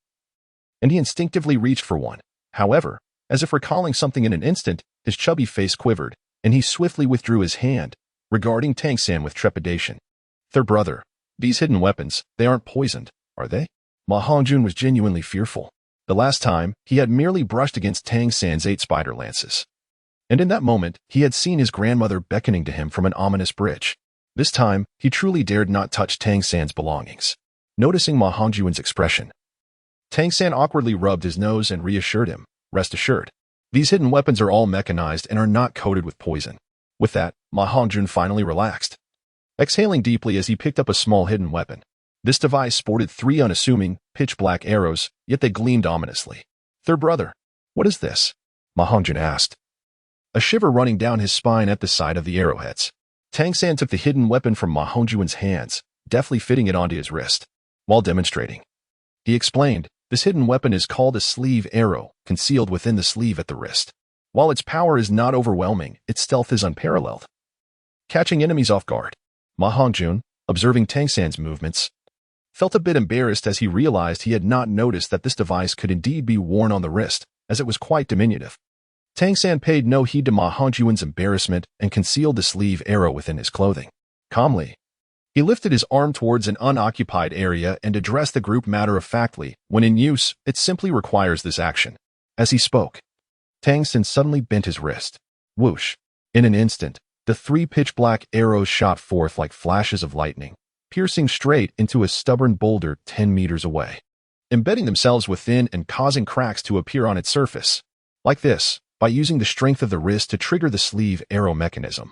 and he instinctively reached for one. However, as if recalling something in an instant, his chubby face quivered, and he swiftly withdrew his hand, regarding Tang San with trepidation. Third brother, these hidden weapons, they aren't poisoned, are they? Ma Hongjun was genuinely fearful. The last time, he had merely brushed against Tang San's 8 spider lances. And in that moment, he had seen his grandmother beckoning to him from an ominous bridge. This time, he truly dared not touch Tang San's belongings. Noticing Ma Hongjun's expression, Tang San awkwardly rubbed his nose and reassured him, rest assured. These hidden weapons are all mechanized and are not coated with poison. With that, Ma Hongjun finally relaxed, exhaling deeply as he picked up a small hidden weapon. This device sported 3 unassuming, pitch-black arrows, yet they gleamed ominously. Third brother, what is this? Ma Hongjun asked, a shiver running down his spine at the sight of the arrowheads. Tang San took the hidden weapon from Ma Hongjun's hands, deftly fitting it onto his wrist. While demonstrating, he explained, this hidden weapon is called a sleeve arrow, concealed within the sleeve at the wrist. While its power is not overwhelming, its stealth is unparalleled, catching enemies off guard. Ma Hongjun, observing Tang San's movements, felt a bit embarrassed as he realized he had not noticed that this device could indeed be worn on the wrist, as it was quite diminutive. Tang San paid no heed to Ma Hongjun's embarrassment and concealed the sleeve arrow within his clothing. Calmly, he lifted his arm towards an unoccupied area and addressed the group matter-of-factly. When in use, it simply requires this action. As he spoke, Tang San suddenly bent his wrist. Whoosh! In an instant, the 3 pitch-black arrows shot forth like flashes of lightning, piercing straight into a stubborn boulder 10 meters away, embedding themselves within and causing cracks to appear on its surface. Like this, by using the strength of the wrist to trigger the sleeve arrow mechanism,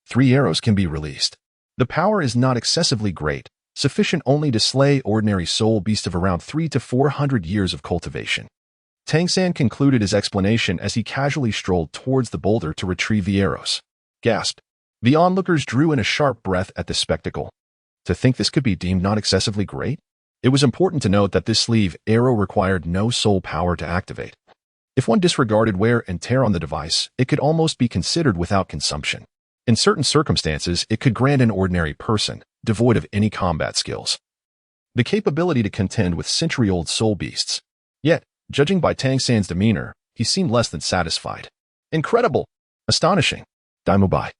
3 arrows can be released. The power is not excessively great, sufficient only to slay ordinary soul beasts of around 300 to 400 years of cultivation. Tang San concluded his explanation as he casually strolled towards the boulder to retrieve the arrows. Gasped. The onlookers drew in a sharp breath at the spectacle. To think this could be deemed not excessively great? It was important to note that this sleeve arrow required no soul power to activate. If one disregarded wear and tear on the device, it could almost be considered without consumption. In certain circumstances, it could grant an ordinary person, devoid of any combat skills, the capability to contend with century-old soul beasts. Yet, judging by Tang San's demeanor, he seemed less than satisfied. Incredible! Astonishing! Daimubai,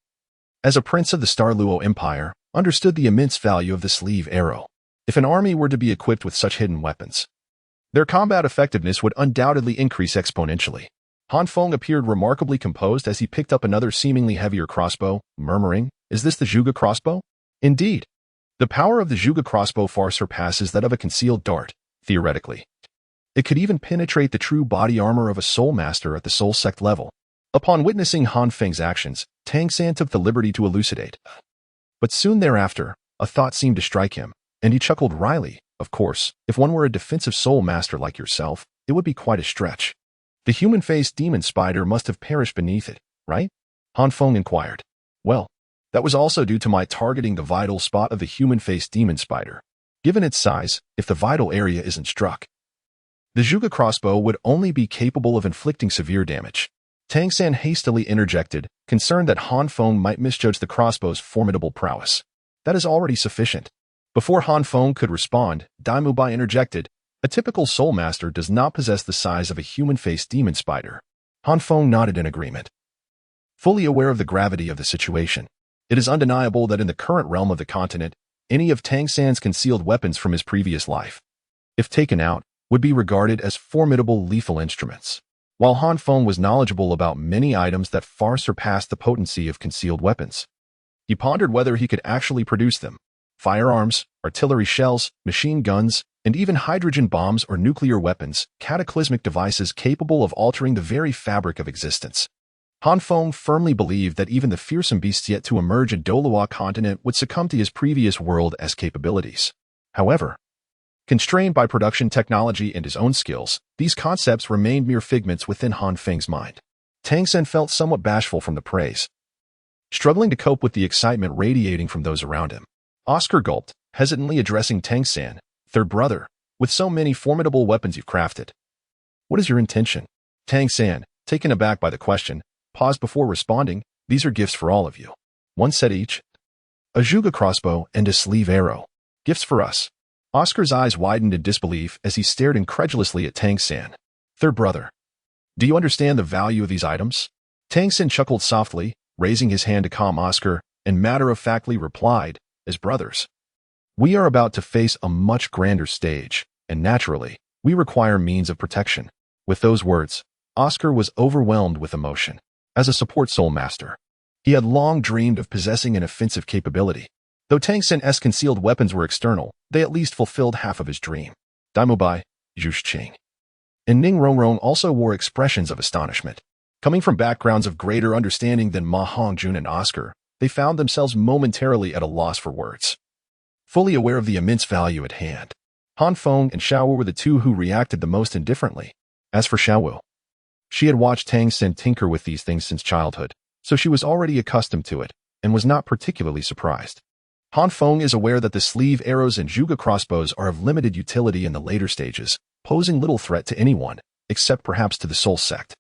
as a prince of the Star Luo Empire, understood the immense value of the sleeve arrow. If an army were to be equipped with such hidden weapons, their combat effectiveness would undoubtedly increase exponentially. Han Feng appeared remarkably composed as he picked up another seemingly heavier crossbow, murmuring, is this the Zhuge crossbow? Indeed. The power of the Zhuge crossbow far surpasses that of a concealed dart, theoretically. It could even penetrate the true body armor of a soul master at the soul sect level. Upon witnessing Han Feng's actions, Tang San took the liberty to elucidate. But soon thereafter, a thought seemed to strike him, and he chuckled wryly. Of course, if one were a defensive soul master like yourself, it would be quite a stretch. The human-faced demon spider must have perished beneath it, right? Han Feng inquired. Well, that was also due to my targeting the vital spot of the human-faced demon spider. Given its size, if the vital area isn't struck, the Zhuge crossbow would only be capable of inflicting severe damage. Tang San hastily interjected, concerned that Han Feng might misjudge the crossbow's formidable prowess. That is already sufficient. Before Han Feng could respond, Daimubai interjected, a typical soul master does not possess the size of a human-faced demon spider. Han Feng nodded in agreement, fully aware of the gravity of the situation. It is undeniable that in the current realm of the continent, any of Tang San's concealed weapons from his previous life, if taken out, would be regarded as formidable lethal instruments. While Han Feng was knowledgeable about many items that far surpassed the potency of concealed weapons, he pondered whether he could actually produce them. Firearms, artillery shells, machine guns, and even hydrogen bombs or nuclear weapons, cataclysmic devices capable of altering the very fabric of existence. Han Feng firmly believed that even the fearsome beasts yet to emerge in Douluo continent would succumb to his previous world as capabilities. However, constrained by production technology and his own skills, these concepts remained mere figments within Han Feng's mind. Tang San felt somewhat bashful from the praise, struggling to cope with the excitement radiating from those around him. Oscar gulped, hesitantly addressing Tang San, "Third brother, with so many formidable weapons you've crafted, what is your intention?" Tang San, taken aback by the question, paused before responding, "These are gifts for all of you. One set each. A Juga crossbow and a sleeve arrow. Gifts for us." Oscar's eyes widened in disbelief as he stared incredulously at Tang San. "Third brother, do you understand the value of these items?" Tang San chuckled softly, raising his hand to calm Oscar, and matter-of-factly replied, "As brothers, we are about to face a much grander stage, and naturally, we require means of protection." With those words, Oscar was overwhelmed with emotion. As a support soul master, he had long dreamed of possessing an offensive capability. Though Tang San's concealed weapons were external, they at least fulfilled half of his dream. Daimyo Bai, Zhush Qing, and Ning Rongrong also wore expressions of astonishment. Coming from backgrounds of greater understanding than Ma Hongjun and Oscar, they found themselves momentarily at a loss for words. Fully aware of the immense value at hand, Han Feng and Xiaowu were the two who reacted the most indifferently. As for Xiaowu, she had watched Tang San tinker with these things since childhood, so she was already accustomed to it, and was not particularly surprised. Han Feng is aware that the sleeve arrows and Juga crossbows are of limited utility in the later stages, posing little threat to anyone, except perhaps to the Soul Sect.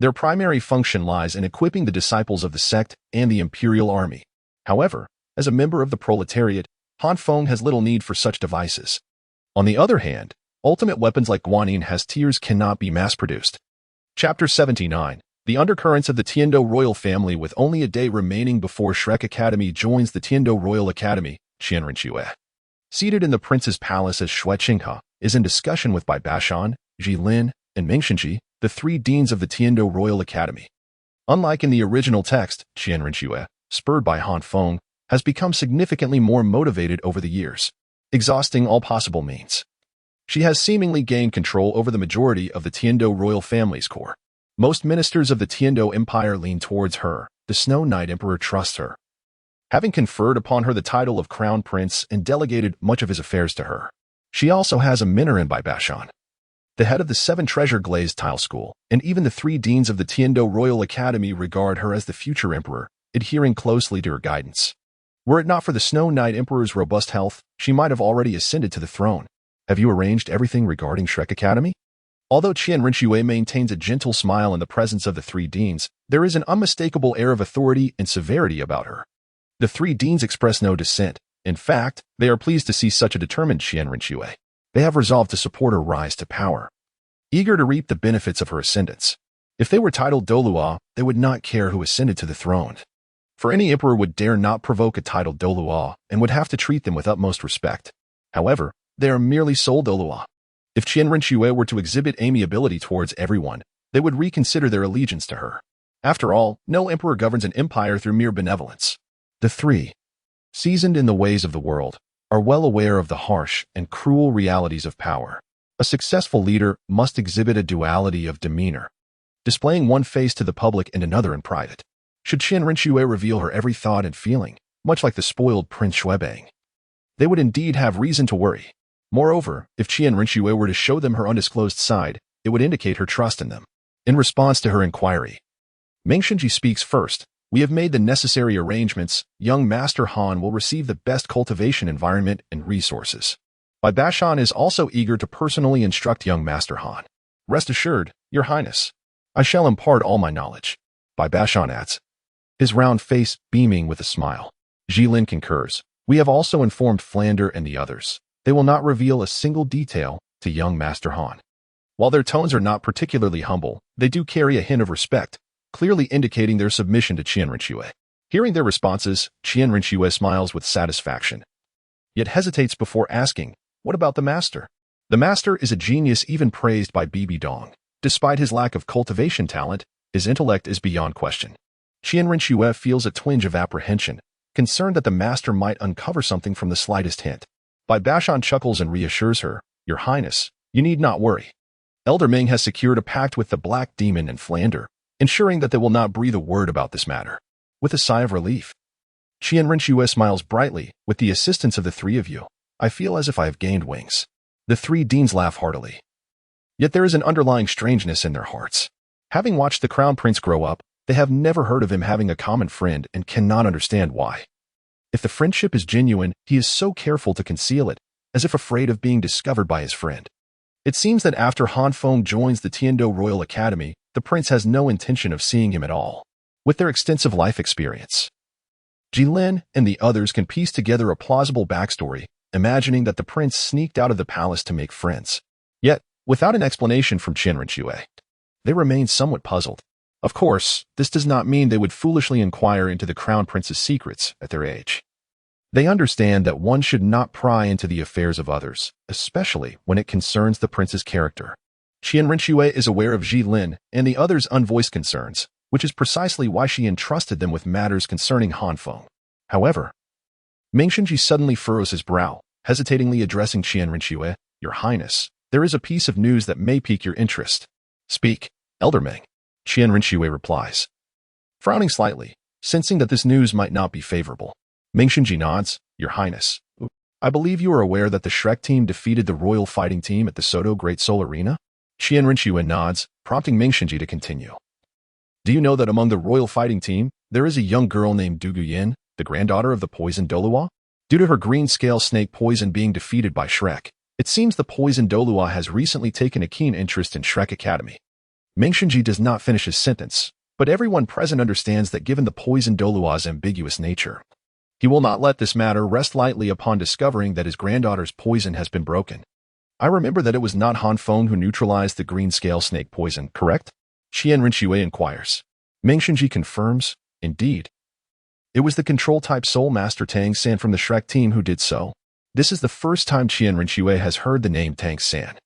Their primary function lies in equipping the disciples of the sect and the Imperial Army. However, as a member of the proletariat, Han Feng has little need for such devices. On the other hand, ultimate weapons like Guanyin has tiers cannot be mass-produced. Chapter 79. The Undercurrents of the Tiando Royal Family. With only a day remaining before Shrek Academy joins the Tiando Royal Academy, Chian Renxue, seated in the prince's palace as Shui Qinghe, is in discussion with Bai Bashan, Ji Lin, and Ming Shenji, the three deans of the Tiando Royal Academy. Unlike in the original text, Chian Renxue, spurred by Han Feng, has become significantly more motivated over the years, exhausting all possible means. She has seemingly gained control over the majority of the Tiando royal family's core. Most ministers of the Tiando Empire lean towards her. The Snow Knight Emperor trusts her, having conferred upon her the title of Crown Prince and delegated much of his affairs to her. She also has a mentor in Bai Bashan, the head of the 7 Treasure Glazed Tile School, and even the 3 deans of the Tiando Royal Academy regard her as the future emperor, adhering closely to her guidance. Were it not for the Snow Knight Emperor's robust health, she might have already ascended to the throne. "Have you arranged everything regarding Shrek Academy?" Although Chian Renxue maintains a gentle smile in the presence of the 3 deans, there is an unmistakable air of authority and severity about her. The 3 deans express no dissent. In fact, they are pleased to see such a determined Chian Renxue. They have resolved to support her rise to power, eager to reap the benefits of her ascendance. If they were titled Douluo, they would not care who ascended to the throne. For any emperor would dare not provoke a titled Douluo and would have to treat them with utmost respect. However, they are merely sole Douluo. If Chian Renxue were to exhibit amiability towards everyone, they would reconsider their allegiance to her. After all, no emperor governs an empire through mere benevolence. The 3, seasoned in the ways of the world, are well aware of the harsh and cruel realities of power. A successful leader must exhibit a duality of demeanor, displaying one face to the public and another in private. Should Chian Renxue reveal her every thought and feeling, much like the spoiled Prince Xuebang, they would indeed have reason to worry. Moreover, if Chian Renxue were to show them her undisclosed side, it would indicate her trust in them. In response to her inquiry, Ming Shenji speaks first. "We have made the necessary arrangements. Young Master Han will receive the best cultivation environment and resources. Bai Bashan is also eager to personally instruct young Master Han. Rest assured, Your Highness, I shall impart all my knowledge," Bai Bashan adds, his round face beaming with a smile. Ji Lin concurs. "We have also informed Flander and the others. They will not reveal a single detail to young Master Han." While their tones are not particularly humble, they do carry a hint of respect, clearly indicating their submission to Chian Renxue. Hearing their responses, Chian Rinxue smiles with satisfaction, yet hesitates before asking, what about the master? The master is a genius even praised by Bibi Dong. Despite his lack of cultivation talent, his intellect is beyond question. Chian Rinxue feels a twinge of apprehension, concerned that the master might uncover something from the slightest hint. Bai Bashan chuckles and reassures her, Your Highness, you need not worry. Elder Ming has secured a pact with the Black Demon and Flander, ensuring that they will not breathe a word about this matter. With a sigh of relief, Chian Rinxue smiles brightly. With the assistance of the three of you, I feel as if I have gained wings. The three deans laugh heartily. Yet there is an underlying strangeness in their hearts. Having watched the Crown Prince grow up, they have never heard of him having a common friend and cannot understand why. If the friendship is genuine, he is so careful to conceal it, as if afraid of being discovered by his friend. It seems that after Han Feng joins the Tiando Royal Academy, the prince has no intention of seeing him at all. With their extensive life experience, Jilin and the others can piece together a plausible backstory, imagining that the prince sneaked out of the palace to make friends. Yet, without an explanation from Chian Rinxue, they remain somewhat puzzled. Of course, this does not mean they would foolishly inquire into the Crown Prince's secrets at their age. They understand that one should not pry into the affairs of others, especially when it concerns the prince's character. Chian Rinxue is aware of Jilin and the others' unvoiced concerns, which is precisely why she entrusted them with matters concerning Han Feng. However, Ming Shenji suddenly furrows his brow, hesitatingly addressing Chian Rinxue, Your Highness, there is a piece of news that may pique your interest. Speak, Elder Ming. Chian Rinxue replies, frowning slightly, sensing that this news might not be favorable. Ming Shenji nods, Your Highness. I believe you are aware that the Shrek team defeated the royal fighting team at the Soto Great Soul Arena? Chian Rinxue nods, prompting Ming Shenji to continue. Do you know that among the royal fighting team, there is a young girl named Dugu Yin, the granddaughter of the poisoned Douluo? Due to her green scale snake poison being defeated by Shrek, it seems the poisoned Douluo has recently taken a keen interest in Shrek Academy. Ming Shenji does not finish his sentence, but everyone present understands that given the poisoned Douluo's ambiguous nature, he will not let this matter rest lightly upon discovering that his granddaughter's poison has been broken. I remember that it was not Han Feng who neutralized the green scale snake poison, correct? Chian Rinxue inquires. Ming Shenji confirms, indeed. It was the control-type Soul Master Tang San from the Shrek team who did so. This is the first time Chian Rinxue has heard the name Tang San.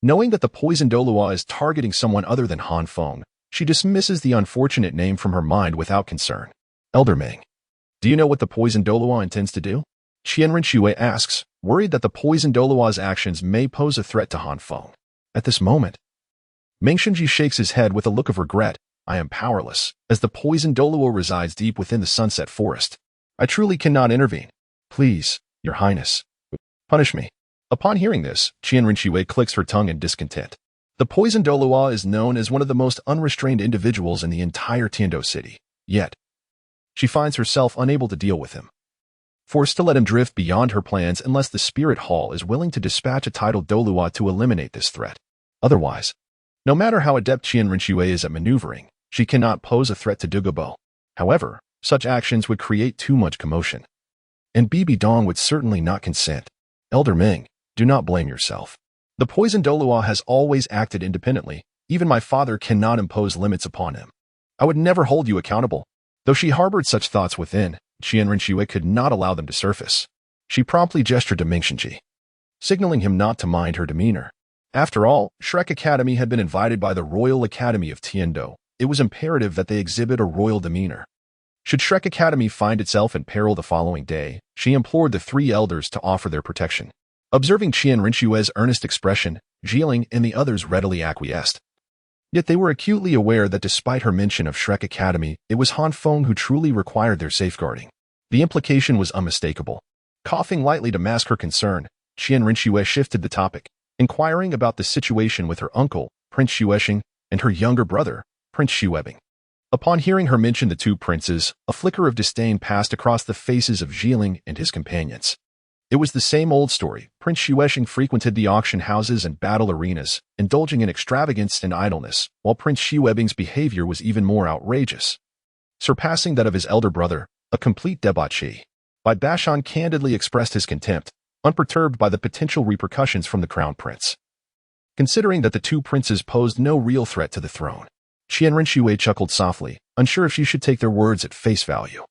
Knowing that the poisoned Douluo is targeting someone other than Han Feng, she dismisses the unfortunate name from her mind without concern. Elder Ming, do you know what the poisoned Douluo intends to do? Chian Rinxue asks, worried that the poisoned Douluo's actions may pose a threat to Han Feng. At this moment, Ming Shenji shakes his head with a look of regret. I am powerless, as the poisoned Douluo resides deep within the Sunset Forest. I truly cannot intervene. Please, Your Highness, punish me. Upon hearing this, Chian Rinxue clicks her tongue in discontent. The poisoned Douluo is known as one of the most unrestrained individuals in the entire Tiando city. Yet, she finds herself unable to deal with him, forced to let him drift beyond her plans unless the Spirit Hall is willing to dispatch a titled Douluo to eliminate this threat. Otherwise, no matter how adept Chian Rinxue is at maneuvering, she cannot pose a threat to Dugu. However, such actions would create too much commotion, and Bibi Dong would certainly not consent. Elder Ming, do not blame yourself. The poisoned Douluo has always acted independently. Even my father cannot impose limits upon him. I would never hold you accountable. Though she harbored such thoughts within, Chian Rinxue could not allow them to surface. She promptly gestured to Ming Shenji, signaling him not to mind her demeanor. After all, Shrek Academy had been invited by the Royal Academy of Tiando. It was imperative that they exhibit a royal demeanor. Should Shrek Academy find itself in peril the following day, she implored the three elders to offer their protection. Observing Chian Rinxue's earnest expression, Jiling and the others readily acquiesced. Yet they were acutely aware that despite her mention of Shrek Academy, it was Han Feng who truly required their safeguarding. The implication was unmistakable. Coughing lightly to mask her concern, Chian Rinxue shifted the topic, inquiring about the situation with her uncle, Prince Xuexing, and her younger brother, Prince Xuebing. Upon hearing her mention the two princes, a flicker of disdain passed across the faces of Jiling and his companions. It was the same old story. Prince Xuexing frequented the auction houses and battle arenas, indulging in extravagance and idleness, while Prince Xuebing's behavior was even more outrageous, surpassing that of his elder brother, a complete debauchee. Bai Bashan candidly expressed his contempt, unperturbed by the potential repercussions from the crown prince. Considering that the two princes posed no real threat to the throne, Chian Rinxue chuckled softly, unsure if she should take their words at face value.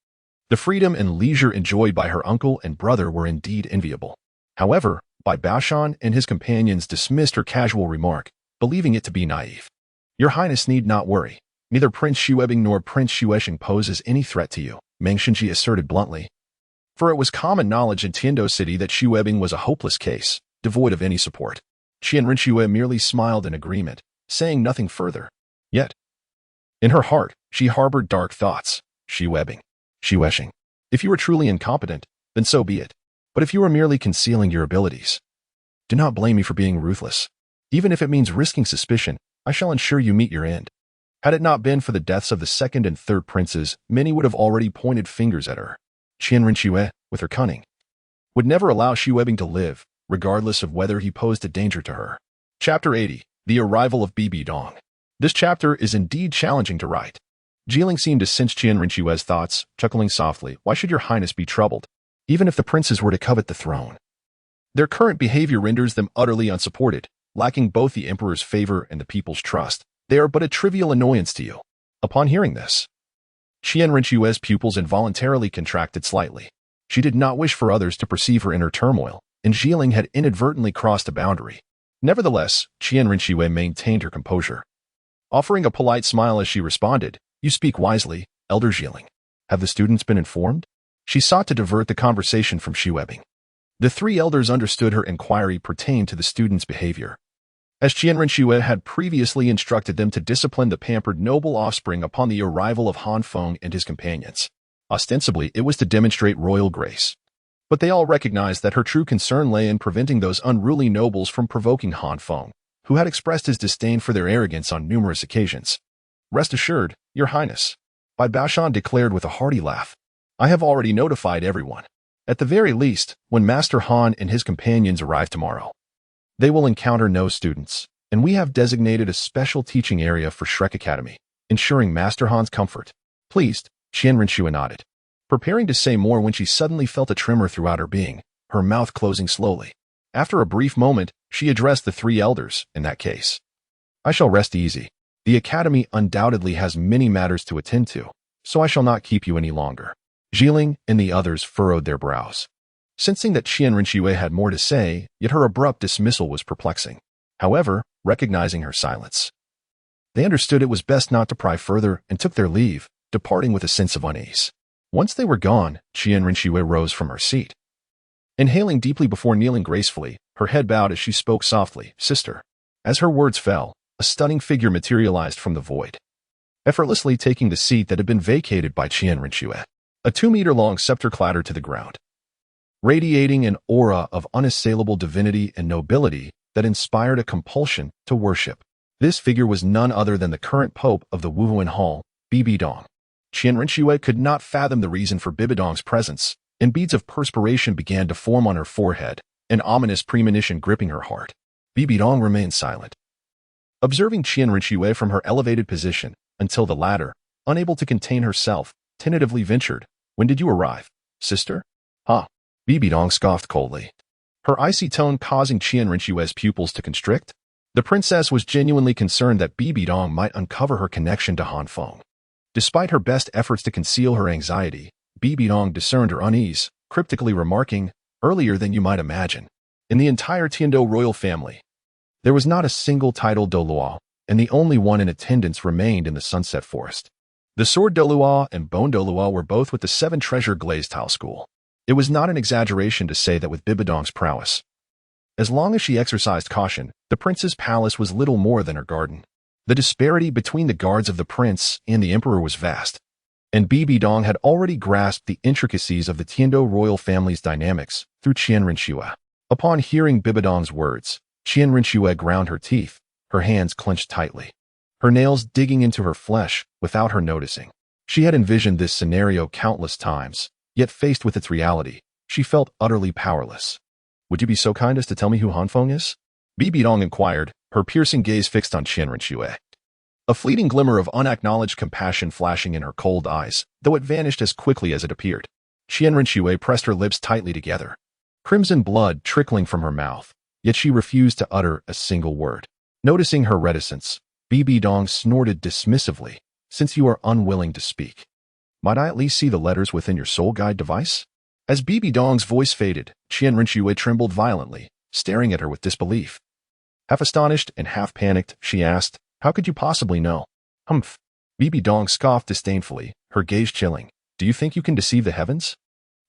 The freedom and leisure enjoyed by her uncle and brother were indeed enviable. However, Bai Baoshan and his companions dismissed her casual remark, believing it to be naive. Your Highness need not worry. Neither Prince Xuebing nor Prince Xuesheng poses any threat to you, Meng Xinji asserted bluntly. For it was common knowledge in Tiando City that Xuebing was a hopeless case, devoid of any support. Qian Rinxue merely smiled in agreement, saying nothing further. Yet, in her heart, she harbored dark thoughts. Xuebing, Xuesheng. If you are truly incompetent, then so be it. But if you are merely concealing your abilities, do not blame me for being ruthless. Even if it means risking suspicion, I shall ensure you meet your end. Had it not been for the deaths of the second and third princes, many would have already pointed fingers at her. Qian Rinxue, with her cunning, would never allow Xuebing to live, regardless of whether he posed a danger to her. Chapter 80. The Arrival of Bibi Dong. This chapter is indeed challenging to write. Jieling seemed to sense Qian Rinxue's thoughts, chuckling softly. Why should your highness be troubled, even if the princes were to covet the throne? Their current behavior renders them utterly unsupported, lacking both the emperor's favor and the people's trust. They are but a trivial annoyance to you. Upon hearing this, Qian Rinxue's pupils involuntarily contracted slightly. She did not wish for others to perceive her inner turmoil, and Jieling had inadvertently crossed a boundary. Nevertheless, Qian Rinxue maintained her composure, offering a polite smile as she responded, You speak wisely, Elder Jieling. Have the students been informed? She sought to divert the conversation from Xuebing. The three elders understood her inquiry pertained to the students' behavior, as Qian Rinxue had previously instructed them to discipline the pampered noble offspring upon the arrival of Han Feng and his companions. Ostensibly, it was to demonstrate royal grace. But they all recognized that her true concern lay in preventing those unruly nobles from provoking Han Feng, who had expressed his disdain for their arrogance on numerous occasions. Rest assured, Your Highness, Bai Baoshan declared with a hearty laugh. I have already notified everyone. At the very least, when Master Han and his companions arrive tomorrow, they will encounter no students, and we have designated a special teaching area for Shrek Academy, ensuring Master Han's comfort. Pleased, Qian Rinxue nodded, preparing to say more when she suddenly felt a tremor throughout her being, her mouth closing slowly. After a brief moment, she addressed the three elders. In that case, I shall rest easy. The Academy undoubtedly has many matters to attend to, so I shall not keep you any longer. Jieling and the others furrowed their brows, sensing that Qian Rinxue had more to say, yet her abrupt dismissal was perplexing. However, recognizing her silence, they understood it was best not to pry further and took their leave, departing with a sense of unease. Once they were gone, Qian Rinxue rose from her seat, inhaling deeply before kneeling gracefully, her head bowed as she spoke softly, Sister. As her words fell, a stunning figure materialized from the void, effortlessly taking the seat that had been vacated by Qian Rinxue. A 2-meter-long scepter clattered to the ground, radiating an aura of unassailable divinity and nobility that inspired a compulsion to worship. This figure was none other than the current pope of the Wuhuan Hall, Bibi Dong. Qian Rinxue could not fathom the reason for Bibi Dong's presence, and beads of perspiration began to form on her forehead, an ominous premonition gripping her heart. Bibi Dong remained silent, observing Qian Rinxue from her elevated position, until the latter, unable to contain herself, tentatively ventured, When did you arrive, sister? Huh? Bibi Dong scoffed coldly, her icy tone causing Qian Rinxue's pupils to constrict. The princess was genuinely concerned that Bibi Dong might uncover her connection to Han Feng. Despite her best efforts to conceal her anxiety, Bibi Dong discerned her unease, cryptically remarking, Earlier than you might imagine. In the entire Tiando royal family, there was not a single titled Douluo, and the only one in attendance remained in the Sunset Forest. The Sword Douluo and Bone Douluo were both with the Seven Treasure Glazed Tile School. It was not an exaggeration to say that with Bibi Dong's prowess, as long as she exercised caution, the prince's palace was little more than her garden. The disparity between the guards of the prince and the emperor was vast, and Bibi Dong had already grasped the intricacies of the Tiando royal family's dynamics through Qian Rinxue. Upon hearing Bibi Dong's words, Qian Rinxue ground her teeth, her hands clenched tightly, her nails digging into her flesh without her noticing. She had envisioned this scenario countless times, yet faced with its reality, she felt utterly powerless. Would you be so kind as to tell me who Han Feng is? Bibi Dong inquired, her piercing gaze fixed on Qian Rinxue. A fleeting glimmer of unacknowledged compassion flashing in her cold eyes, though it vanished as quickly as it appeared. Qian Rinxue pressed her lips tightly together, crimson blood trickling from her mouth, yet she refused to utter a single word. Noticing her reticence, Bibi Dong snorted dismissively, Since you are unwilling to speak, Might I at least see the letters within your soul guide device? As Bibi Dong's voice faded, Chian Rinxue trembled violently, staring at her with disbelief. Half astonished and half panicked, she asked, "How could you possibly know?" "Humph." Bibi Dong scoffed disdainfully, her gaze chilling. "Do you think you can deceive the heavens?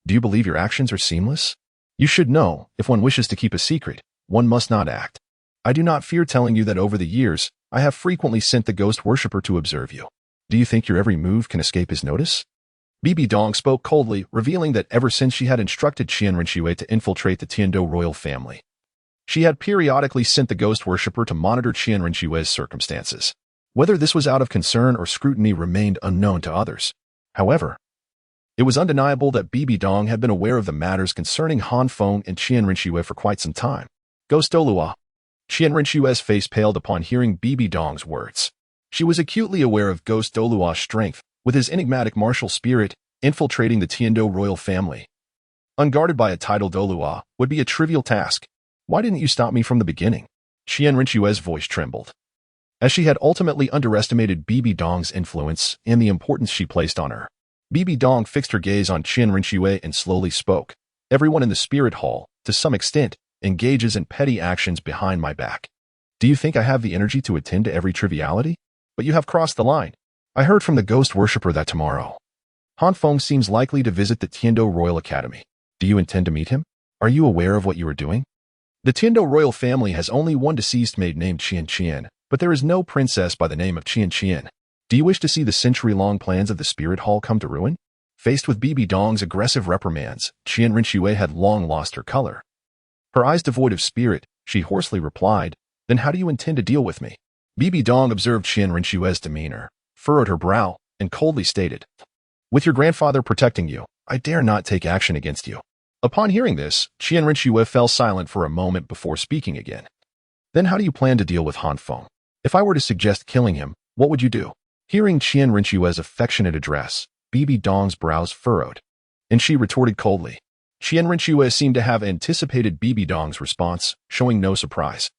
Do you believe your actions are seamless? You should know, if one wishes to keep a secret, one must not act. I do not fear telling you that over the years, I have frequently sent the ghost worshipper to observe you. Do you think your every move can escape his notice?" Bibi Dong spoke coldly, revealing that ever since she had instructed Chian Rinxue to infiltrate the Tiando royal family, she had periodically sent the ghost worshipper to monitor Chian Rinxue's circumstances. Whether this was out of concern or scrutiny remained unknown to others. However, it was undeniable that Bibi Dong had been aware of the matters concerning Han Feng and Chian Rinxue for quite some time. "Ghost Douluo." Chian Rinxue's face paled upon hearing Bibi Dong's words. She was acutely aware of Ghost Douluo's strength, with his enigmatic martial spirit infiltrating the Tiando royal family. Unguarded by a title, Douluo would be a trivial task. "Why didn't you stop me from the beginning?" Chian Rinxue's voice trembled, as she had ultimately underestimated Bibi Dong's influence and the importance she placed on her. Bibi Dong fixed her gaze on Chian Rinxue and slowly spoke. "Everyone in the spirit hall, to some extent, engages in petty actions behind my back. Do you think I have the energy to attend to every triviality? But you have crossed the line. I heard from the ghost worshipper that tomorrow Han Feng seems likely to visit the Tiando Royal Academy. Do you intend to meet him? Are you aware of what you are doing? The Tiando royal family has only one deceased maid named Chian, but there is no princess by the name of Chian. Do you wish to see the century-long plans of the spirit hall come to ruin?" Faced with Bibi Dong's aggressive reprimands, Chian Rinxue had long lost her color. Her eyes devoid of spirit, she hoarsely replied, "Then how do you intend to deal with me?" Bibi Dong observed Chian Rinxue's demeanor, furrowed her brow, and coldly stated, "With your grandfather protecting you, I dare not take action against you." Upon hearing this, Chian Rinxue fell silent for a moment before speaking again. "Then how do you plan to deal with Han Feng? If I were to suggest killing him, what would you do?" Hearing Chian Rinxue's affectionate address, Bibi Dong's brows furrowed, and she retorted coldly. Chian Rinxue seemed to have anticipated Bibi Dong's response, showing no surprise,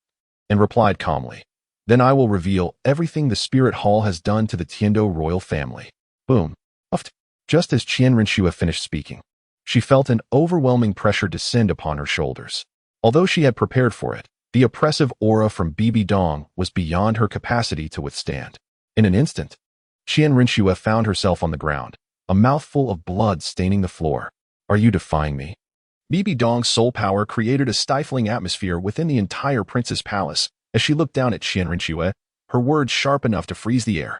and replied calmly, "Then I will reveal everything the spirit hall has done to the Tiando royal family." Boom. Uffed. Just as Chian Rinxue finished speaking, she felt an overwhelming pressure descend upon her shoulders. Although she had prepared for it, the oppressive aura from Bibi Dong was beyond her capacity to withstand. In an instant, Chian Rinxue found herself on the ground, a mouthful of blood staining the floor. "Are you defying me?" Bibi Dong's soul power created a stifling atmosphere within the entire prince's palace as she looked down at Chian Rinxue, her words sharp enough to freeze the air.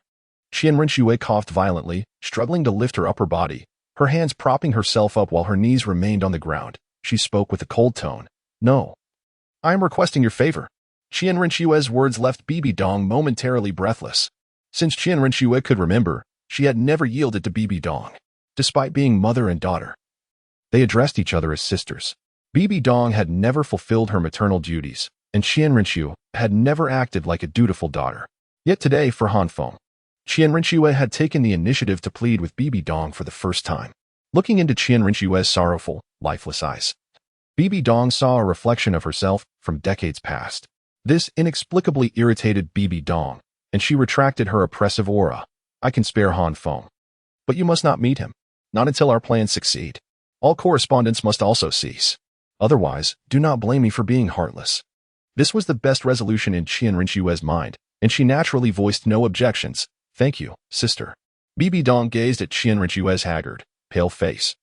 Chian Rinxue coughed violently, struggling to lift her upper body, her hands propping herself up while her knees remained on the ground. She spoke with a cold tone. "No. I am requesting your favor." Chian Rinxue's words left Bibi Dong momentarily breathless. Since Chian Rinxue could remember, she had never yielded to Bibi Dong, despite being mother and daughter. They addressed each other as sisters. Bibi Dong had never fulfilled her maternal duties, and Chian Rinxue had never acted like a dutiful daughter. Yet today, for Han Feng, Chian Rinxue had taken the initiative to plead with Bibi Dong for the first time. Looking into Chian Rinxue's sorrowful, lifeless eyes, Bibi Dong saw a reflection of herself from decades past. This inexplicably irritated Bibi Dong, and she retracted her oppressive aura. "I can spare Han Feng, but you must not meet him. Not until our plans succeed. All correspondence must also cease. Otherwise, do not blame me for being heartless." This was the best resolution in Chian Rinxue's mind, and she naturally voiced no objections. "Thank you, sister." Bibi Dong gazed at Chian Rinxue's haggard, pale face,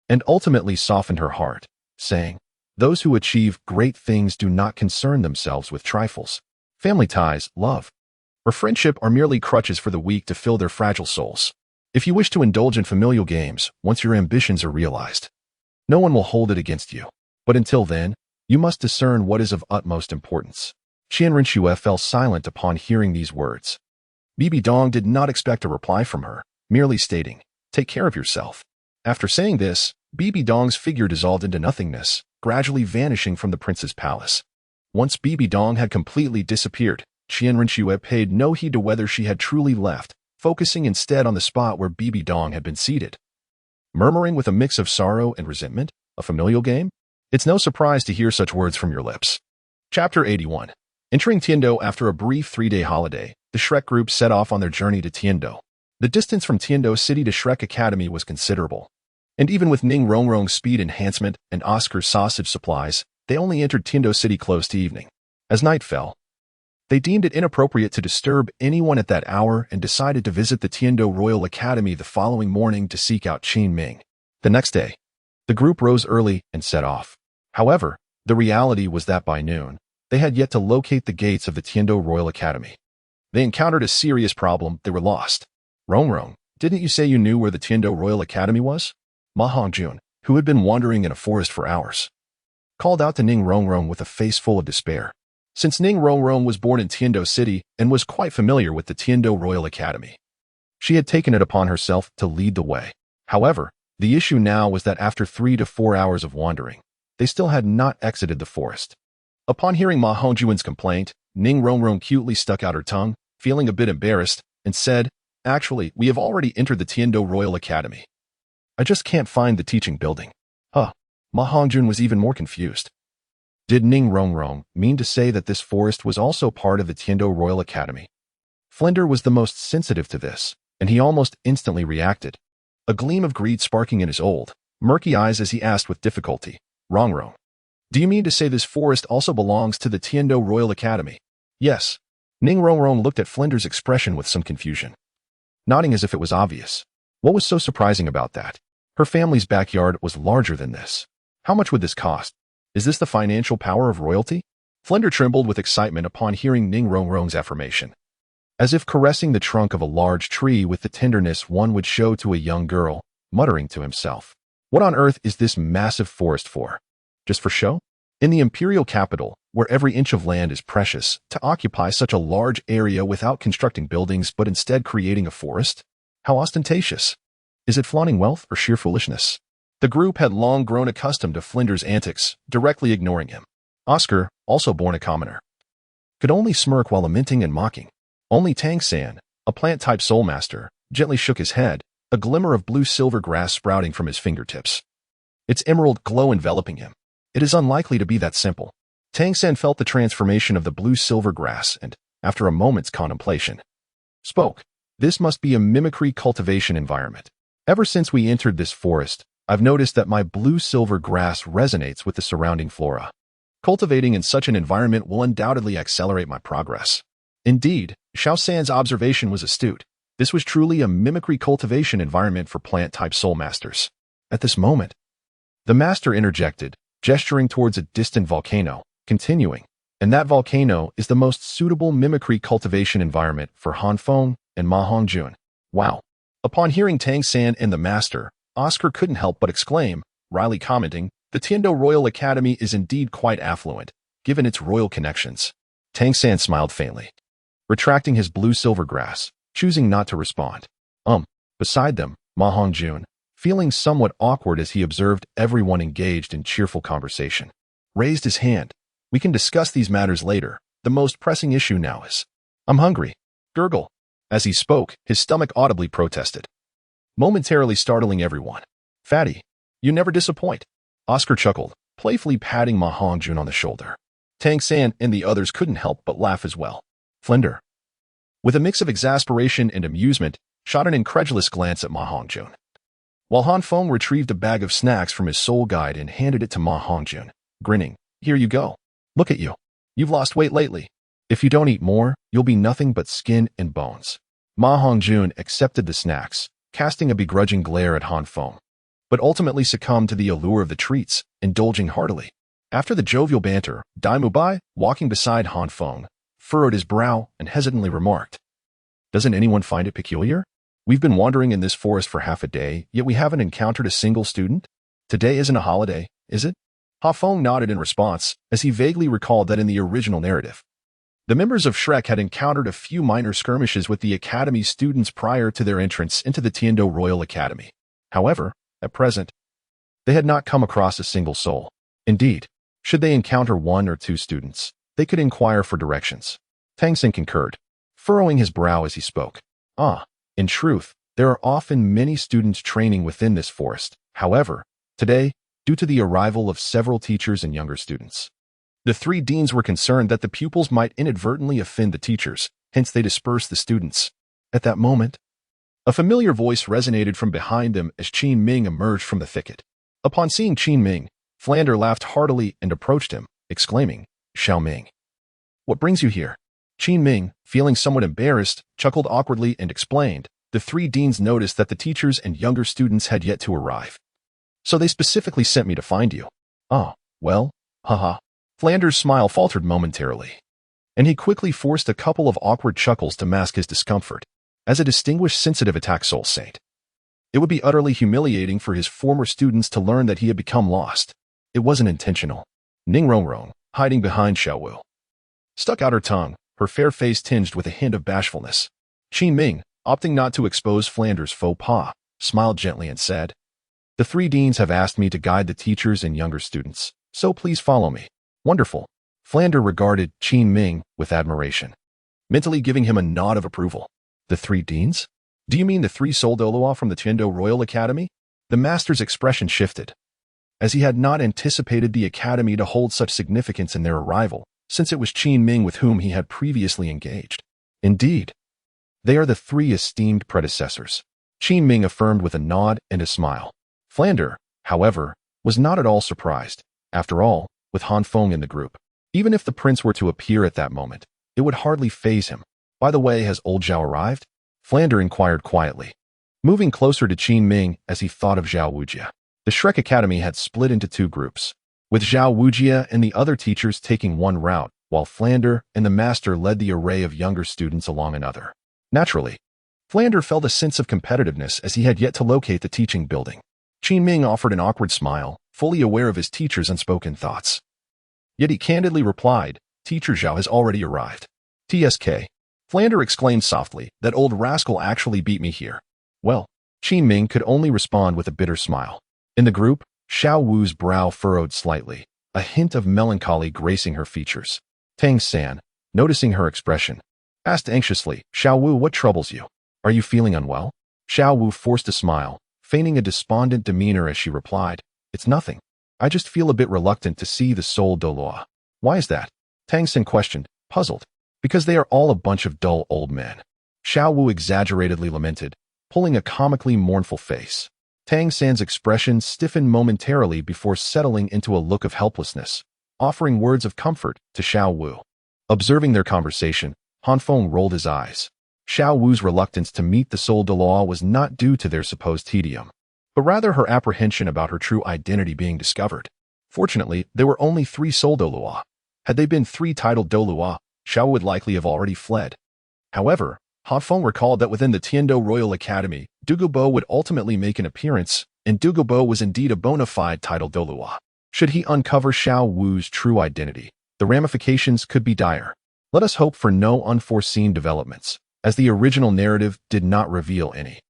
and ultimately softened her heart, saying, "Those who achieve great things do not concern themselves with trifles. Family ties, love, or friendship are merely crutches for the weak to fill their fragile souls. If you wish to indulge in familial games, once your ambitions are realized, no one will hold it against you. But until then, you must discern what is of utmost importance." Chian Rinxue fell silent upon hearing these words. Bibi Dong did not expect a reply from her, merely stating, "Take care of yourself." After saying this, Bibi Dong's figure dissolved into nothingness, gradually vanishing from the prince's palace. Once Bibi Dong had completely disappeared, Chian Rinxue paid no heed to whether she had truly left, focusing instead on the spot where Bibi Dong had been seated. Murmuring with a mix of sorrow and resentment, "A familial game? It's no surprise to hear such words from your lips." Chapter 81. Entering Tiando after a brief 3-day holiday, the Shrek group set off on their journey to Tiando. The distance from Tiando City to Shrek Academy was considerable. And even with Ning Rongrong's speed enhancement and Oscar's sausage supplies, they only entered Tiando City close to evening. As night fell, they deemed it inappropriate to disturb anyone at that hour and decided to visit the Tiando Royal Academy the following morning to seek out Qin Ming. The next day, the group rose early and set off. However, the reality was that by noon, they had yet to locate the gates of the Tiando Royal Academy. They encountered a serious problem. They were lost. Rongrong, didn't you say you knew where the Tiando Royal Academy was? Ma Hongjun, who had been wandering in a forest for hours, called out to Ning Rongrong with a face full of despair. Since Ning Rongrong was born in Tiando City and was quite familiar with the Tiando Royal Academy, she had taken it upon herself to lead the way. However, the issue now was that after 3 to 4 hours of wandering, they still had not exited the forest. Upon hearing Ma Hongjuan's complaint, Ning Rongrong cutely stuck out her tongue, feeling a bit embarrassed, and said, "Actually, we have already entered the Tiando Royal Academy. I just can't find the teaching building." Ma Hongjun was even more confused. Did Ning Rongrong mean to say that this forest was also part of the Tiando Royal Academy? Flinder was the most sensitive to this, and he almost instantly reacted, a gleam of greed sparking in his old, murky eyes as he asked with difficulty, "Rongrong, do you mean to say this forest also belongs to the Tiando Royal Academy?" "Yes." Ning Rongrong looked at Flinder's expression with some confusion, nodding as if it was obvious. What was so surprising about that? Her family's backyard was larger than this. How much would this cost? Is this the financial power of royalty? Flinder trembled with excitement upon hearing Ning Rongrong's affirmation, as if caressing the trunk of a large tree with the tenderness one would show to a young girl, muttering to himself, "What on earth is this massive forest for? Just for show?" In the imperial capital, where every inch of land is precious, to occupy such a large area without constructing buildings but instead creating a forest? How ostentatious! Is it flaunting wealth or sheer foolishness? The group had long grown accustomed to Flinder's antics, directly ignoring him. Oscar, also born a commoner, could only smirk while lamenting and mocking. Only Tang-san, a plant-type soulmaster, gently shook his head, a glimmer of blue-silver grass sprouting from his fingertips, its emerald glow enveloping him. It is unlikely to be that simple. Tang-san felt the transformation of the blue-silver grass and, after a moment's contemplation, spoke. "This must be a mimicry cultivation environment. Ever since we entered this forest, I've noticed that my blue-silver grass resonates with the surrounding flora. Cultivating in such an environment will undoubtedly accelerate my progress." Indeed, Xiao San's observation was astute. This was truly a mimicry cultivation environment for plant-type soul masters. At this moment, the master interjected, gesturing towards a distant volcano, continuing, "And that volcano is the most suitable mimicry cultivation environment for Han Feng and Ma Hongjun." Wow. Upon hearing Tang-san and the master, Oscar couldn't help but exclaim, wryly commenting, "The Tiando Royal Academy is indeed quite affluent, given its royal connections." Tang-san smiled faintly, retracting his blue-silver grass, choosing not to respond. Beside them, Ma Hongjun, feeling somewhat awkward as he observed everyone engaged in cheerful conversation, raised his hand. "We can discuss these matters later. The most pressing issue now is, I'm hungry." Gurgle. As he spoke, his stomach audibly protested, momentarily startling everyone. "Fatty, you never disappoint." Oscar chuckled, playfully patting Ma Hongjun on the shoulder. Tang-san and the others couldn't help but laugh as well. Flinder, with a mix of exasperation and amusement, shot an incredulous glance at Ma Hongjun, while Han Feng retrieved a bag of snacks from his soul guide and handed it to Ma Hongjun, grinning. "Here you go. Look at you. You've lost weight lately. If you don't eat more, you'll be nothing but skin and bones." Ma Hongjun accepted the snacks, casting a begrudging glare at Han Feng, but ultimately succumbed to the allure of the treats, indulging heartily. After the jovial banter, Dai Mubai, walking beside Han Feng, furrowed his brow and hesitantly remarked, "Doesn't anyone find it peculiar? We've been wandering in this forest for half a day, yet we haven't encountered a single student. Today isn't a holiday, is it?" Ha Feng nodded in response, as he vaguely recalled that in the original narrative, the members of Shrek had encountered a few minor skirmishes with the Academy's students prior to their entrance into the Tiando Royal Academy. However, at present, they had not come across a single soul. Indeed, should they encounter 1 or 2 students, they could inquire for directions. Tang-san concurred, furrowing his brow as he spoke. In truth, there are often many students training within this forest. However, today, due to the arrival of several teachers and younger students, the 3 deans were concerned that the pupils might inadvertently offend the teachers, hence they dispersed the students. At that moment, A familiar voice resonated from behind them as Qin Ming emerged from the thicket. Upon seeing Qin Ming, Flander laughed heartily and approached him, exclaiming, "Xiao Ming, what brings you here?" Qin Ming, feeling somewhat embarrassed, chuckled awkwardly and explained, "The three deans noticed that the teachers and younger students had yet to arrive. So they specifically sent me to find you." "Oh, well, haha." Flander's smile faltered momentarily, and he quickly forced a couple of awkward chuckles to mask his discomfort. As a distinguished sensitive attack soul saint, it would be utterly humiliating for his former students to learn that he had become lost. It wasn't intentional. Ning Rongrong, hiding behind Xiao Wu, stuck out her tongue, her fair face tinged with a hint of bashfulness. Qin Ming, opting not to expose Flander's faux pas, smiled gently and said, "The three deans have asked me to guide the teachers and younger students, so please follow me." "Wonderful." Flander regarded Qin Ming with admiration, mentally giving him a nod of approval. "The three deans? Do you mean the three Soul Douluo from the Tiando Royal Academy?" The master's expression shifted, as he had not anticipated the academy to hold such significance in their arrival, since it was Qin Ming with whom he had previously engaged. "Indeed, they are the three esteemed predecessors," Qin Ming affirmed with a nod and a smile. Flander, however, was not at all surprised. After all, with Han Feng in the group, even if the prince were to appear at that moment, it would hardly faze him. "By the way, has old Zhao arrived?" Flander inquired quietly, moving closer to Qin Ming as he thought of Zhao Wujia. The Shrek Academy had split into two groups, with Zhao Wujia and the other teachers taking one route, while Flander and the master led the array of younger students along another. Naturally, Flander felt a sense of competitiveness as he had yet to locate the teaching building. Qin Ming offered an awkward smile, fully aware of his teacher's unspoken thoughts. Yet he candidly replied, "Teacher Zhao has already arrived." "TSK." Flander exclaimed softly, "That old rascal actually beat me here." "Well," Qin Ming could only respond with a bitter smile. In the group, Xiao Wu's brow furrowed slightly, a hint of melancholy gracing her features. Tang San, noticing her expression, asked anxiously, "Xiao Wu, what troubles you? Are you feeling unwell?" Xiao Wu forced a smile, feigning a despondent demeanor as she replied, "It's nothing. I just feel a bit reluctant to see the Soul Douluo." "Why is that?" Tang San questioned, puzzled. "Because they are all a bunch of dull old men," Xiao Wu exaggeratedly lamented, pulling a comically mournful face. Tang San's expression stiffened momentarily before settling into a look of helplessness, offering words of comfort to Xiao Wu. Observing their conversation, Han Feng rolled his eyes. Xiao Wu's reluctance to meet the Soul Douluo was not due to their supposed tedium, but rather her apprehension about her true identity being discovered. Fortunately, there were only 3 Soul Douluo. Had they been 3 titled Douluo, Xiao would likely have already fled. However, Han Feng recalled that within the Tiando Royal Academy, Dugu would ultimately make an appearance, and Dugu was indeed a bona fide titled Douluo. Should he uncover Xiao Wu's true identity, the ramifications could be dire. Let us hope for no unforeseen developments, as the original narrative did not reveal any.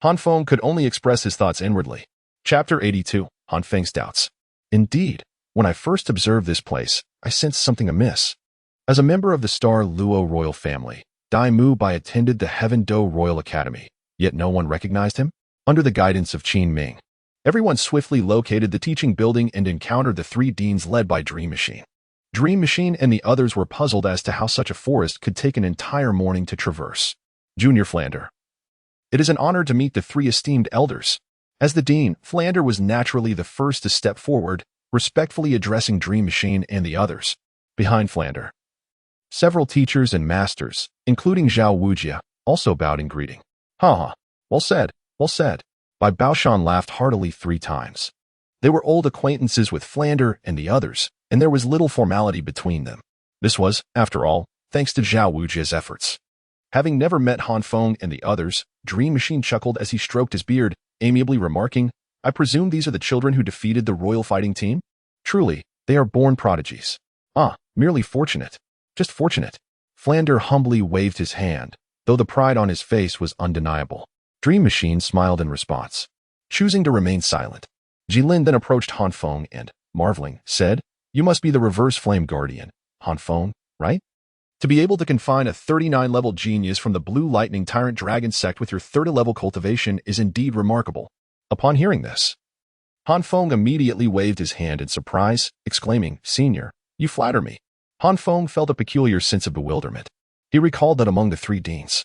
Han Feng could only express his thoughts inwardly. Chapter 82, Han Feng's Doubts. Indeed, when I first observed this place, I sensed something amiss. As a member of the Star Luo royal family, Dai Mu Bai attended the Heaven Do Royal Academy, yet no one recognized him. Under the guidance of Qin Ming, everyone swiftly located the teaching building and encountered the 3 deans led by Dream Machine. Dream Machine and the others were puzzled as to how such a forest could take an entire morning to traverse. Junior Flander. It is an honor to meet the 3 esteemed elders. As the dean, Flander was naturally the first to step forward, respectfully addressing Dream Machine and the others. Behind Flander, several teachers and masters, including Zhao Wujia, also bowed in greeting. "Ha. Well said, well said." Bai Baoshan laughed heartily 3 times. They were old acquaintances with Flander and the others, and there was little formality between them. This was, after all, thanks to Zhao Wujia's efforts. Having never met Han Feng and the others, Dream Machine chuckled as he stroked his beard, amiably remarking, "I presume these are the children who defeated the royal fighting team? Truly, they are born prodigies." "Ah, merely fortunate. Just fortunate." Flander humbly waved his hand, though the pride on his face was undeniable. Dream Machine smiled in response, choosing to remain silent. Jilin then approached Han Feng and, marveling, said, "You must be the Reverse Flame Guardian, Han Feng, right? To be able to confine a 39-level genius from the Blue Lightning Tyrant Dragon sect with your 30-level cultivation is indeed remarkable." Upon hearing this, Han Feng immediately waved his hand in surprise, exclaiming, "Senior, you flatter me." Han Feng felt a peculiar sense of bewilderment. He recalled that among the 3 deans,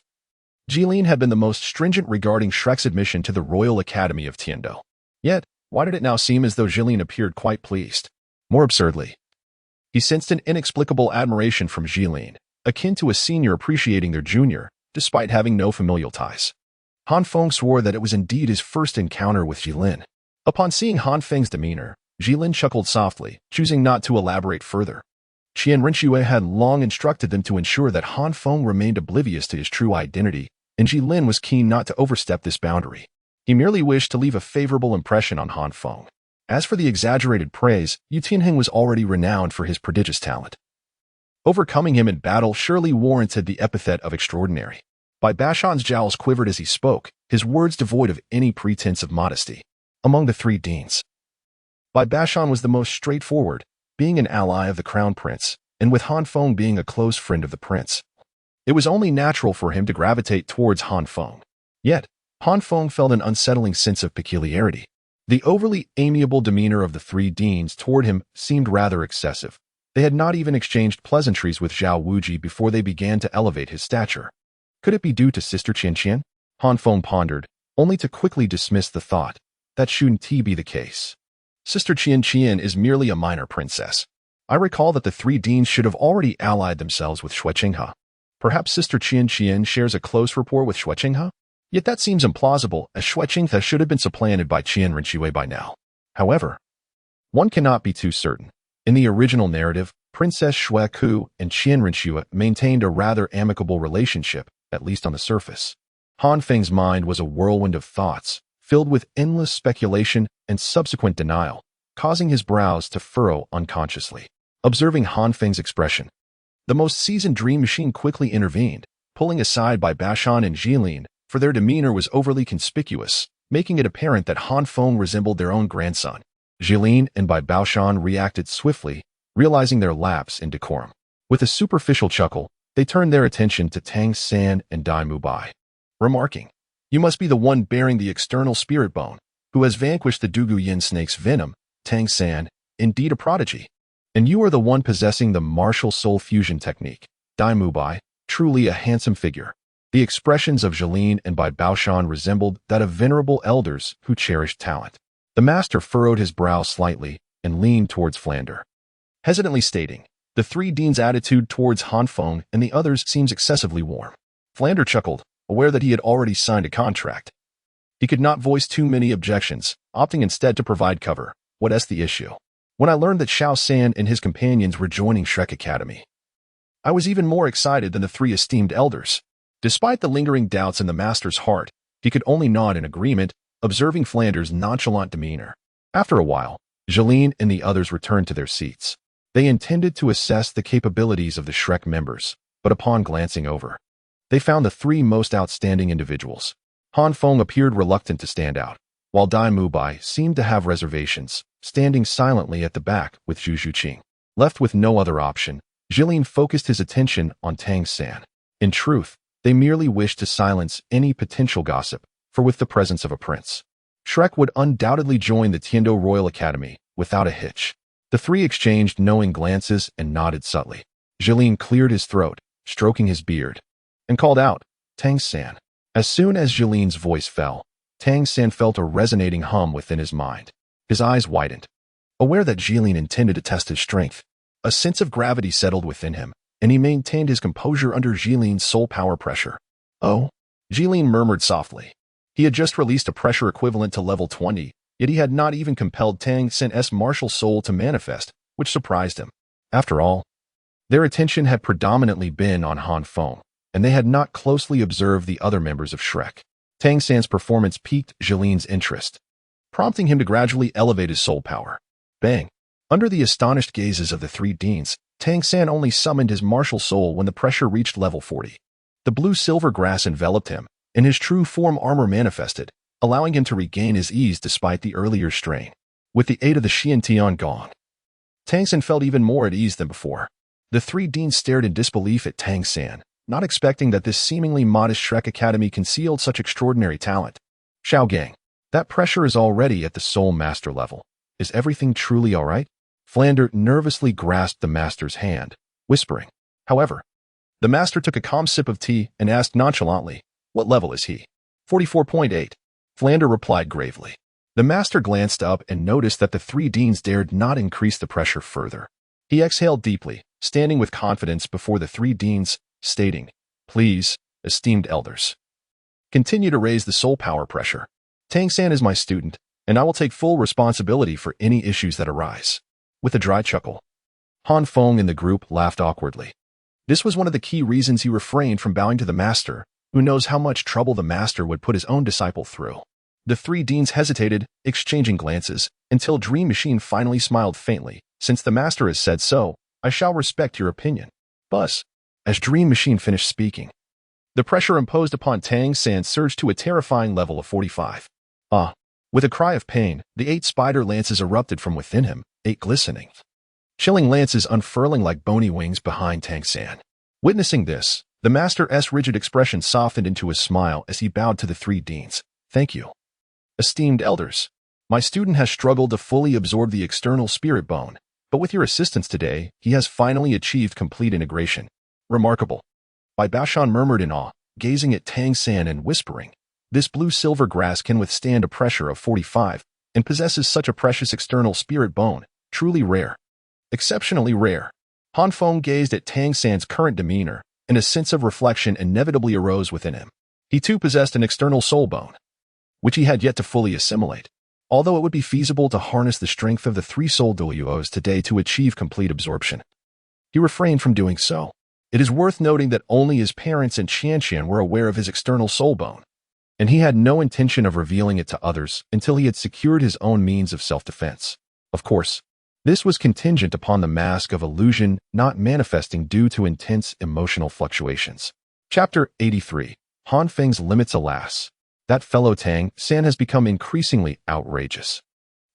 Jilin had been the most stringent regarding Shrek's admission to the Royal Academy of Tiando. Yet, why did it now seem as though Jilin appeared quite pleased? More absurdly, he sensed an inexplicable admiration from Jilin, akin to a senior appreciating their junior, despite having no familial ties. Han Feng swore that it was indeed his first encounter with Jilin. Upon seeing Han Feng's demeanor, Jilin chuckled softly, choosing not to elaborate further. Chian Renua had long instructed them to ensure that Han Feng remained oblivious to his true identity, and Jilin was keen not to overstep this boundary. He merely wished to leave a favorable impression on Han Feng. As for the exaggerated praise, Yu Tianheng was already renowned for his prodigious talent. Overcoming him in battle surely warranted the epithet of extraordinary. Bai Bashan's jowls quivered as he spoke, his words devoid of any pretense of modesty. Among the three deans, Bai Bashan was the most straightforward, being an ally of the Crown Prince, and with Han Feng being a close friend of the prince. It was only natural for him to gravitate towards Han Feng. Yet, Han Feng felt an unsettling sense of peculiarity. The overly amiable demeanor of the three deans toward him seemed rather excessive. They had not even exchanged pleasantries with Zhao Wuji before they began to elevate his stature. Could it be due to Sister Qian? Han Feng pondered, only to quickly dismiss the thought. That shouldn't be the case. Sister Qian is merely a minor princess. I recall that the three deans should have already allied themselves with Shui Qinghe. Perhaps Sister Qian shares a close rapport with Shui Qinghe? Yet that seems implausible, as Shui Qinghe should have been supplanted by Chian Renua by now. However, one cannot be too certain. In the original narrative, Princess Shui Ku and Chian Renua maintained a rather amicable relationship, at least on the surface. Han Feng's mind was a whirlwind of thoughts, filled with endless speculation and subsequent denial, causing his brows to furrow unconsciously. Observing Han Feng's expression, the most seasoned dream machine quickly intervened, pulling aside Bai Bashan and Jilin, for their demeanor was overly conspicuous, making it apparent that Han Feng resembled their own grandson. Jilin and Bai Bashan reacted swiftly, realizing their lapse in decorum. With a superficial chuckle, they turned their attention to Tang San and Dai Mubai, remarking, "You must be the one bearing the external spirit bone, who has vanquished the Dugu Yin snake's venom, Tang San, indeed a prodigy. And you are the one possessing the martial soul fusion technique, Dai Mubai, truly a handsome figure." The expressions of Jilin and Bai Bashan resembled that of venerable elders who cherished talent. The master furrowed his brow slightly and leaned towards Flander, hesitantly stating, "The three deans' attitude towards Han Feng and the others seems excessively warm." Flander chuckled, aware that he had already signed a contract. He could not voice too many objections, opting instead to provide cover. "What's the issue? When I learned that Xiao San and his companions were joining Shrek Academy, I was even more excited than the three esteemed elders." Despite the lingering doubts in the master's heart, he could only nod in agreement, observing Flander's nonchalant demeanor. After a while, Jilin and the others returned to their seats. They intended to assess the capabilities of the Shrek members, but upon glancing over, they found the three most outstanding individuals. Han Feng appeared reluctant to stand out, while Dai Mubai seemed to have reservations, standing silently at the back with Zhu Zhuqing. Left with no other option, Jilin focused his attention on Tang San. In truth, they merely wished to silence any potential gossip, for with the presence of a prince, Shrek would undoubtedly join the Tiando Royal Academy without a hitch. The three exchanged knowing glances and nodded subtly. Jilin cleared his throat, stroking his beard, and called out, "Tang San." As soon as Jilin's voice fell, Tang San felt a resonating hum within his mind. His eyes widened, aware that Jilin intended to test his strength. A sense of gravity settled within him, and he maintained his composure under Jilin's soul power pressure. "Oh?" Jilin murmured softly. He had just released a pressure equivalent to level 20, yet he had not even compelled Tang San's martial soul to manifest, which surprised him. After all, their attention had predominantly been on Han Feng, and they had not closely observed the other members of Shrek. Tang San's performance piqued Jilin's interest, prompting him to gradually elevate his soul power. Bang! Under the astonished gazes of the three deans, Tang San only summoned his martial soul when the pressure reached level 40. The blue-silver grass enveloped him, and his true form armor manifested, allowing him to regain his ease despite the earlier strain. With the aid of the Xiantian Gong, Tang San felt even more at ease than before. The three deans stared in disbelief at Tang San, not expecting that this seemingly modest Shrek Academy concealed such extraordinary talent. "Xiao Gang, that pressure is already at the Soul Master level. Is everything truly all right?" Flander nervously grasped the master's hand, whispering. However, the master took a calm sip of tea and asked nonchalantly, What level is he? 44.8. Flander replied gravely. The master glanced up and noticed that the three deans dared not increase the pressure further. He exhaled deeply, standing with confidence before the three deans, stating, "Please, esteemed elders, continue to raise the soul power pressure. Tang-san is my student, and I will take full responsibility for any issues that arise." With a dry chuckle, Han Feng and the group laughed awkwardly. This was one of the key reasons he refrained from bowing to the master, who knows how much trouble the master would put his own disciple through. The three deans hesitated, exchanging glances, until Dream Machine finally smiled faintly. "Since the master has said so, I shall respect your opinion." Buzz. As Dream Machine finished speaking, the pressure imposed upon Tang-san surged to a terrifying level of 45. Ah! With a cry of pain, the 8 spider lances erupted from within him, 8 glistening, chilling lances unfurling like bony wings behind Tang-san. Witnessing this, the master's rigid expression softened into a smile as he bowed to the three deans. "Thank you. Esteemed elders, my student has struggled to fully absorb the external spirit bone, but with your assistance today, he has finally achieved complete integration. Remarkable." Bai Baoshan murmured in awe, gazing at Tang-san and whispering, "This blue-silver grass can withstand a pressure of 45 and possesses such a precious external spirit bone, truly rare. Exceptionally rare." Han Feng gazed at Tang-san's current demeanor, and a sense of reflection inevitably arose within him. He too possessed an external soul bone, which he had yet to fully assimilate. Although it would be feasible to harness the strength of the 3 soul Douluos today to achieve complete absorption, he refrained from doing so. It is worth noting that only his parents and Chian were aware of his external soul bone, and he had no intention of revealing it to others until he had secured his own means of self-defense. Of course, this was contingent upon the mask of illusion not manifesting due to intense emotional fluctuations. Chapter 83. Han Feng's Limits. Alas, that fellow Tang-san has become increasingly outrageous.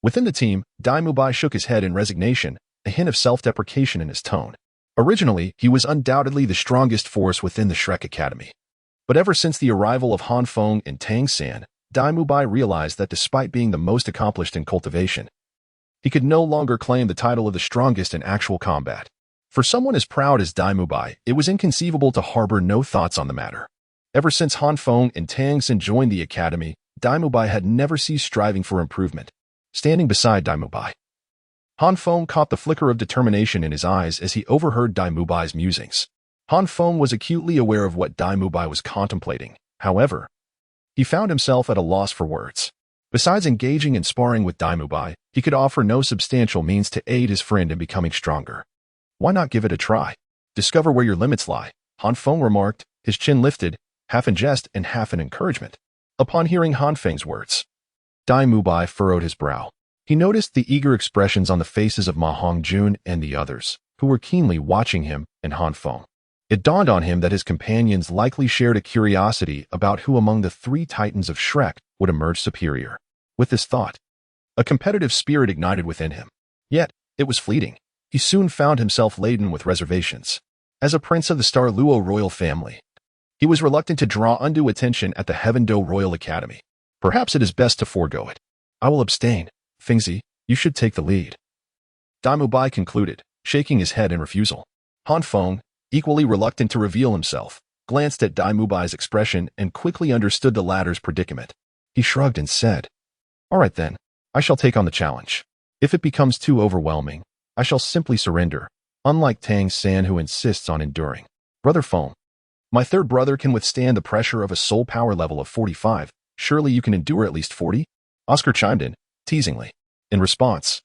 Within the team, Dai Mubai shook his head in resignation, a hint of self-deprecation in his tone. Originally, he was undoubtedly the strongest force within the Shrek Academy. But ever since the arrival of Han Feng and Tang-san, Dai Mubai realized that despite being the most accomplished in cultivation, he could no longer claim the title of the strongest in actual combat. For someone as proud as Dai Mubai, it was inconceivable to harbor no thoughts on the matter. Ever since Han Feng and Tang-san joined the academy, Dai Mubai had never ceased striving for improvement. Standing beside Dai Mubai, Han Feng caught the flicker of determination in his eyes as he overheard Dai Mubai's musings. Han Feng was acutely aware of what Dai Mubai was contemplating. However, he found himself at a loss for words. Besides engaging in sparring with Dai Mubai, he could offer no substantial means to aid his friend in becoming stronger. Why not give it a try? Discover where your limits lie, Han Feng remarked, his chin lifted, half in jest and half in encouragement. Upon hearing Han Feng's words, Dai Mubai furrowed his brow. He noticed the eager expressions on the faces of Ma Hongjun and the others, who were keenly watching him and Han Feng. It dawned on him that his companions likely shared a curiosity about who among the 3 titans of Shrek would emerge superior. With this thought, a competitive spirit ignited within him. Yet, it was fleeting. He soon found himself laden with reservations. As a prince of the Star Luo royal family, he was reluctant to draw undue attention at the Heaven Do Royal Academy. Perhaps it is best to forego it. "I will abstain. Fengzi, you should take the lead," Dai Mubai concluded, shaking his head in refusal. Han Feng, equally reluctant to reveal himself, glanced at Dai Mubai's expression and quickly understood the latter's predicament. He shrugged and said, "All right then, I shall take on the challenge. If it becomes too overwhelming, I shall simply surrender, unlike Tang-san who insists on enduring. Brother Feng, my third brother can withstand the pressure of a soul power level of 45. Surely you can endure at least 40? Oscar chimed in, teasingly. In response,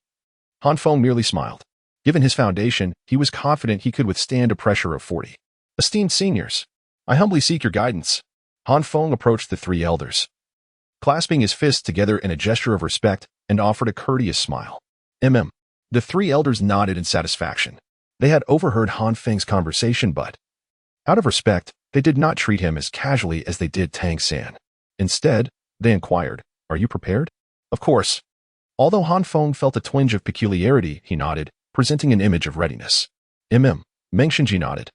Han Feng merely smiled. Given his foundation, he was confident he could withstand a pressure of 40. Esteemed seniors, I humbly seek your guidance. Han Feng approached the 3 elders, clasping his fists together in a gesture of respect, and offered a courteous smile. The 3 elders nodded in satisfaction. They had overheard Han Feng's conversation, but, out of respect, they did not treat him as casually as they did Tang-san. Instead, they inquired, "Are you prepared?" Of course. Although Han Feng felt a twinge of peculiarity, he nodded, presenting an image of readiness. Mengshenji nodded.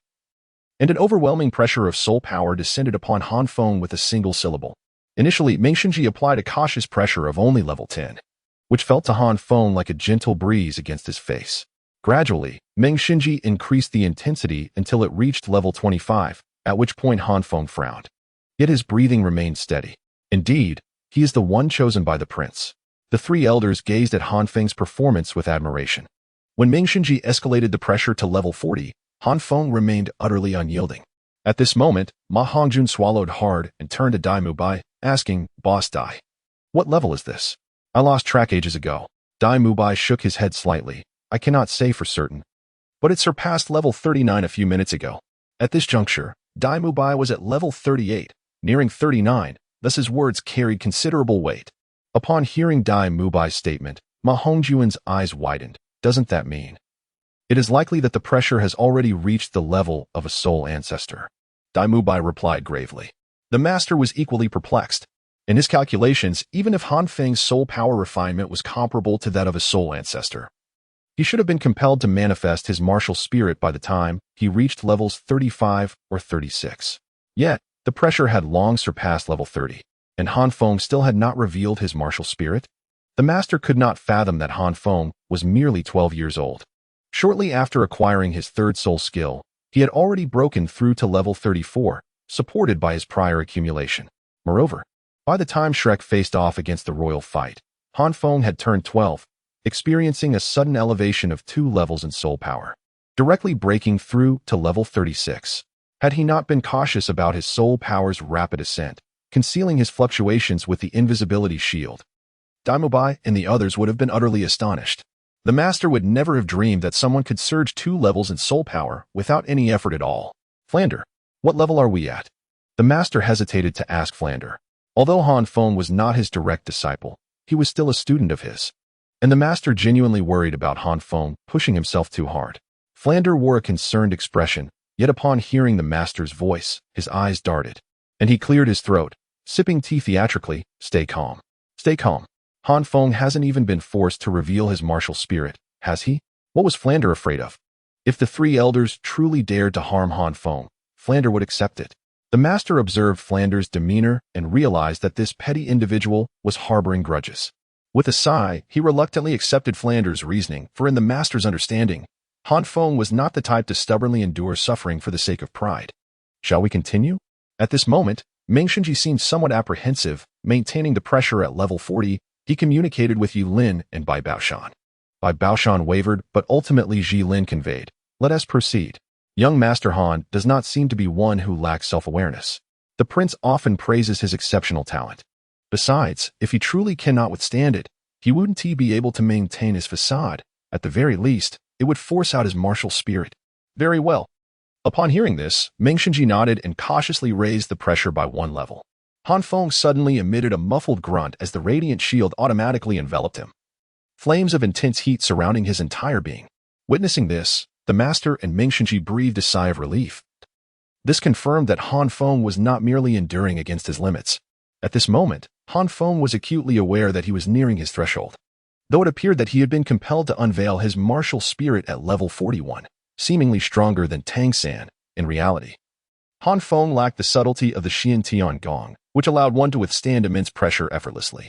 And an overwhelming pressure of soul power descended upon Han Feng with a single syllable. Initially, Mengshenji applied a cautious pressure of only level 10, which felt to Han Feng like a gentle breeze against his face. Gradually, Mengshenji increased the intensity until it reached level 25, at which point Han Feng frowned. Yet his breathing remained steady. Indeed, he is the one chosen by the prince. The three elders gazed at Han Feng's performance with admiration. When Mingxinji escalated the pressure to level 40, Han Feng remained utterly unyielding. At this moment, Ma Hongjun swallowed hard and turned to Dai Mubai, asking, "Boss Dai, what level is this? I lost track ages ago." Dai Mubai shook his head slightly. "I cannot say for certain, but it surpassed level 39 a few minutes ago." At this juncture, Dai Mubai was at level 38, nearing 39, thus his words carried considerable weight. Upon hearing Dai Mubai's statement, Ma Hongjun's eyes widened. "Doesn't that mean it is likely that the pressure has already reached the level of a soul ancestor?" Dai Mubai replied gravely. The master was equally perplexed. In his calculations, even if Han Feng's soul power refinement was comparable to that of a soul ancestor, he should have been compelled to manifest his martial spirit by the time he reached levels 35 or 36. Yet, the pressure had long surpassed level 30, and Han Feng still had not revealed his martial spirit. The master could not fathom that Han Feng was merely 12 years old. Shortly after acquiring his third soul skill, he had already broken through to level 34, supported by his prior accumulation. Moreover, by the time Shrek faced off against the royal fight, Han Feng had turned 12, experiencing a sudden elevation of 2 levels in soul power, directly breaking through to level 36. Had he not been cautious about his soul power's rapid ascent, concealing his fluctuations with the invisibility shield, Dai Mubai and the others would have been utterly astonished. The master would never have dreamed that someone could surge 2 levels in soul power without any effort at all. "Flander, what level are we at?" The master hesitated to ask Flander. Although Han Feng was not his direct disciple, he was still a student of his, and the master genuinely worried about Han Feng pushing himself too hard. Flander wore a concerned expression, yet upon hearing the master's voice, his eyes darted, and he cleared his throat, sipping tea theatrically. "Stay calm. Stay calm. Han Feng hasn't even been forced to reveal his martial spirit, has he?" What was Flander afraid of? If the three elders truly dared to harm Han Feng, Flander would accept it. The master observed Flander's demeanor and realized that this petty individual was harboring grudges. With a sigh, he reluctantly accepted Flander's reasoning, for in the master's understanding, Han Feng was not the type to stubbornly endure suffering for the sake of pride. "Shall we continue?" At this moment, Mingxinji seemed somewhat apprehensive. Maintaining the pressure at level 40, he communicated with Yulin and Bai Baoshan. Bai Baoshan wavered, but ultimately Yulin conveyed, "Let us proceed. Young Master Han does not seem to be one who lacks self-awareness. The prince often praises his exceptional talent. Besides, if he truly cannot withstand it, he wouldn't be able to maintain his facade. At the very least, it would force out his martial spirit." "Very well." Upon hearing this, Mingxinji nodded and cautiously raised the pressure by 1 level. Han Feng suddenly emitted a muffled grunt as the radiant shield automatically enveloped him, flames of intense heat surrounding his entire being. Witnessing this, the master and Mingxinji breathed a sigh of relief. This confirmed that Han Feng was not merely enduring against his limits. At this moment, Han Feng was acutely aware that he was nearing his threshold. Though it appeared that he had been compelled to unveil his martial spirit at level 41, seemingly stronger than Tangan, in reality, Han Feng lacked the subtlety of the Chian Tian Gong, which allowed one to withstand immense pressure effortlessly.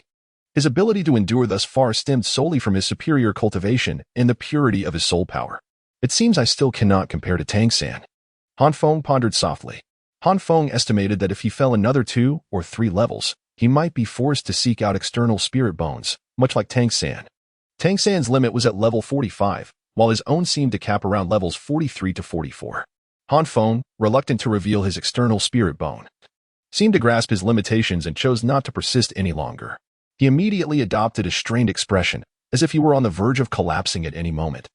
His ability to endure thus far stemmed solely from his superior cultivation and the purity of his soul power. "It seems I still cannot compare to Tangan." Han Feng pondered softly. Han Feng estimated that if he fell another 2 or 3 levels, he might be forced to seek out external spirit bones, much like Tangan. Tangan's limit was at level 45, while his own seemed to cap around levels 43 to 44. Han Feng, reluctant to reveal his external spirit bone, seemed to grasp his limitations and chose not to persist any longer. He immediately adopted a strained expression, as if he were on the verge of collapsing at any moment.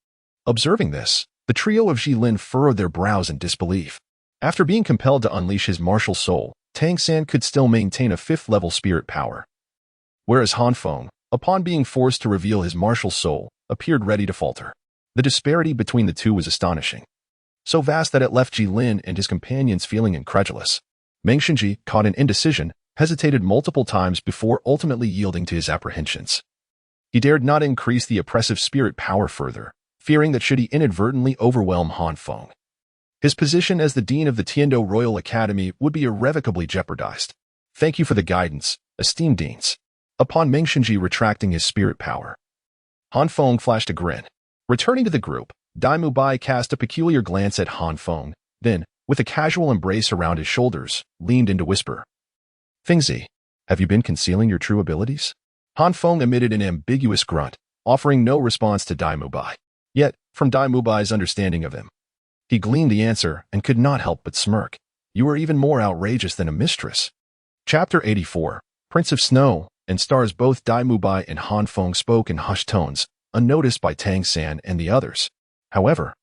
Observing this, the trio of Yulin furrowed their brows in disbelief. After being compelled to unleash his martial soul, Tangan could still maintain a 5th-level spirit power, whereas Han Feng, upon being forced to reveal his martial soul, appeared ready to falter. The disparity between the two was astonishing, so vast that it left Yulin and his companions feeling incredulous. Mingxinji, caught in indecision, hesitated multiple times before ultimately yielding to his apprehensions. He dared not increase the oppressive spirit power further, fearing that should he inadvertently overwhelm Han Feng, his position as the dean of the Tiando Royal Academy would be irrevocably jeopardized. "Thank you for the guidance, esteemed deans." Upon Mingxinji retracting his spirit power, Han Feng flashed a grin. Returning to the group, Dai Mubai cast a peculiar glance at Han Feng, then, with a casual embrace around his shoulders, leaned in to whisper, Fengzi, have you been concealing your true abilities? Han Feng emitted an ambiguous grunt, offering no response to Dai Mubai. Yet, from Dai Mubai's understanding of him, he gleaned the answer and could not help but smirk. You are even more outrageous than a mistress. Chapter 84, Prince of Snow and Stars. Both Dai Mubai and Han Feng spoke in hushed tones, unnoticed by Tang San and the others. However,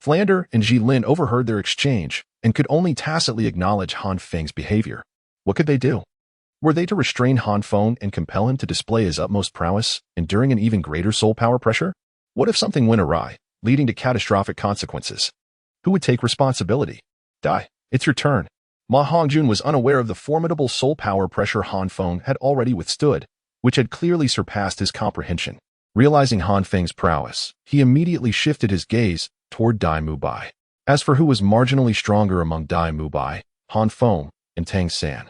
Flander and Ji Lin overheard their exchange and could only tacitly acknowledge Han Feng's behavior. What could they do? Were they to restrain Han Feng and compel him to display his utmost prowess, enduring an even greater soul power pressure? What if something went awry, leading to catastrophic consequences? Who would take responsibility? Dai, it's your turn. Ma Hongjun was unaware of the formidable soul power pressure Han Feng had already withstood, which had clearly surpassed his comprehension. Realizing Han Feng's prowess, he immediately shifted his gaze toward Dai Mubai. As for who was marginally stronger among Dai Mubai, Han Feng, and Tang San,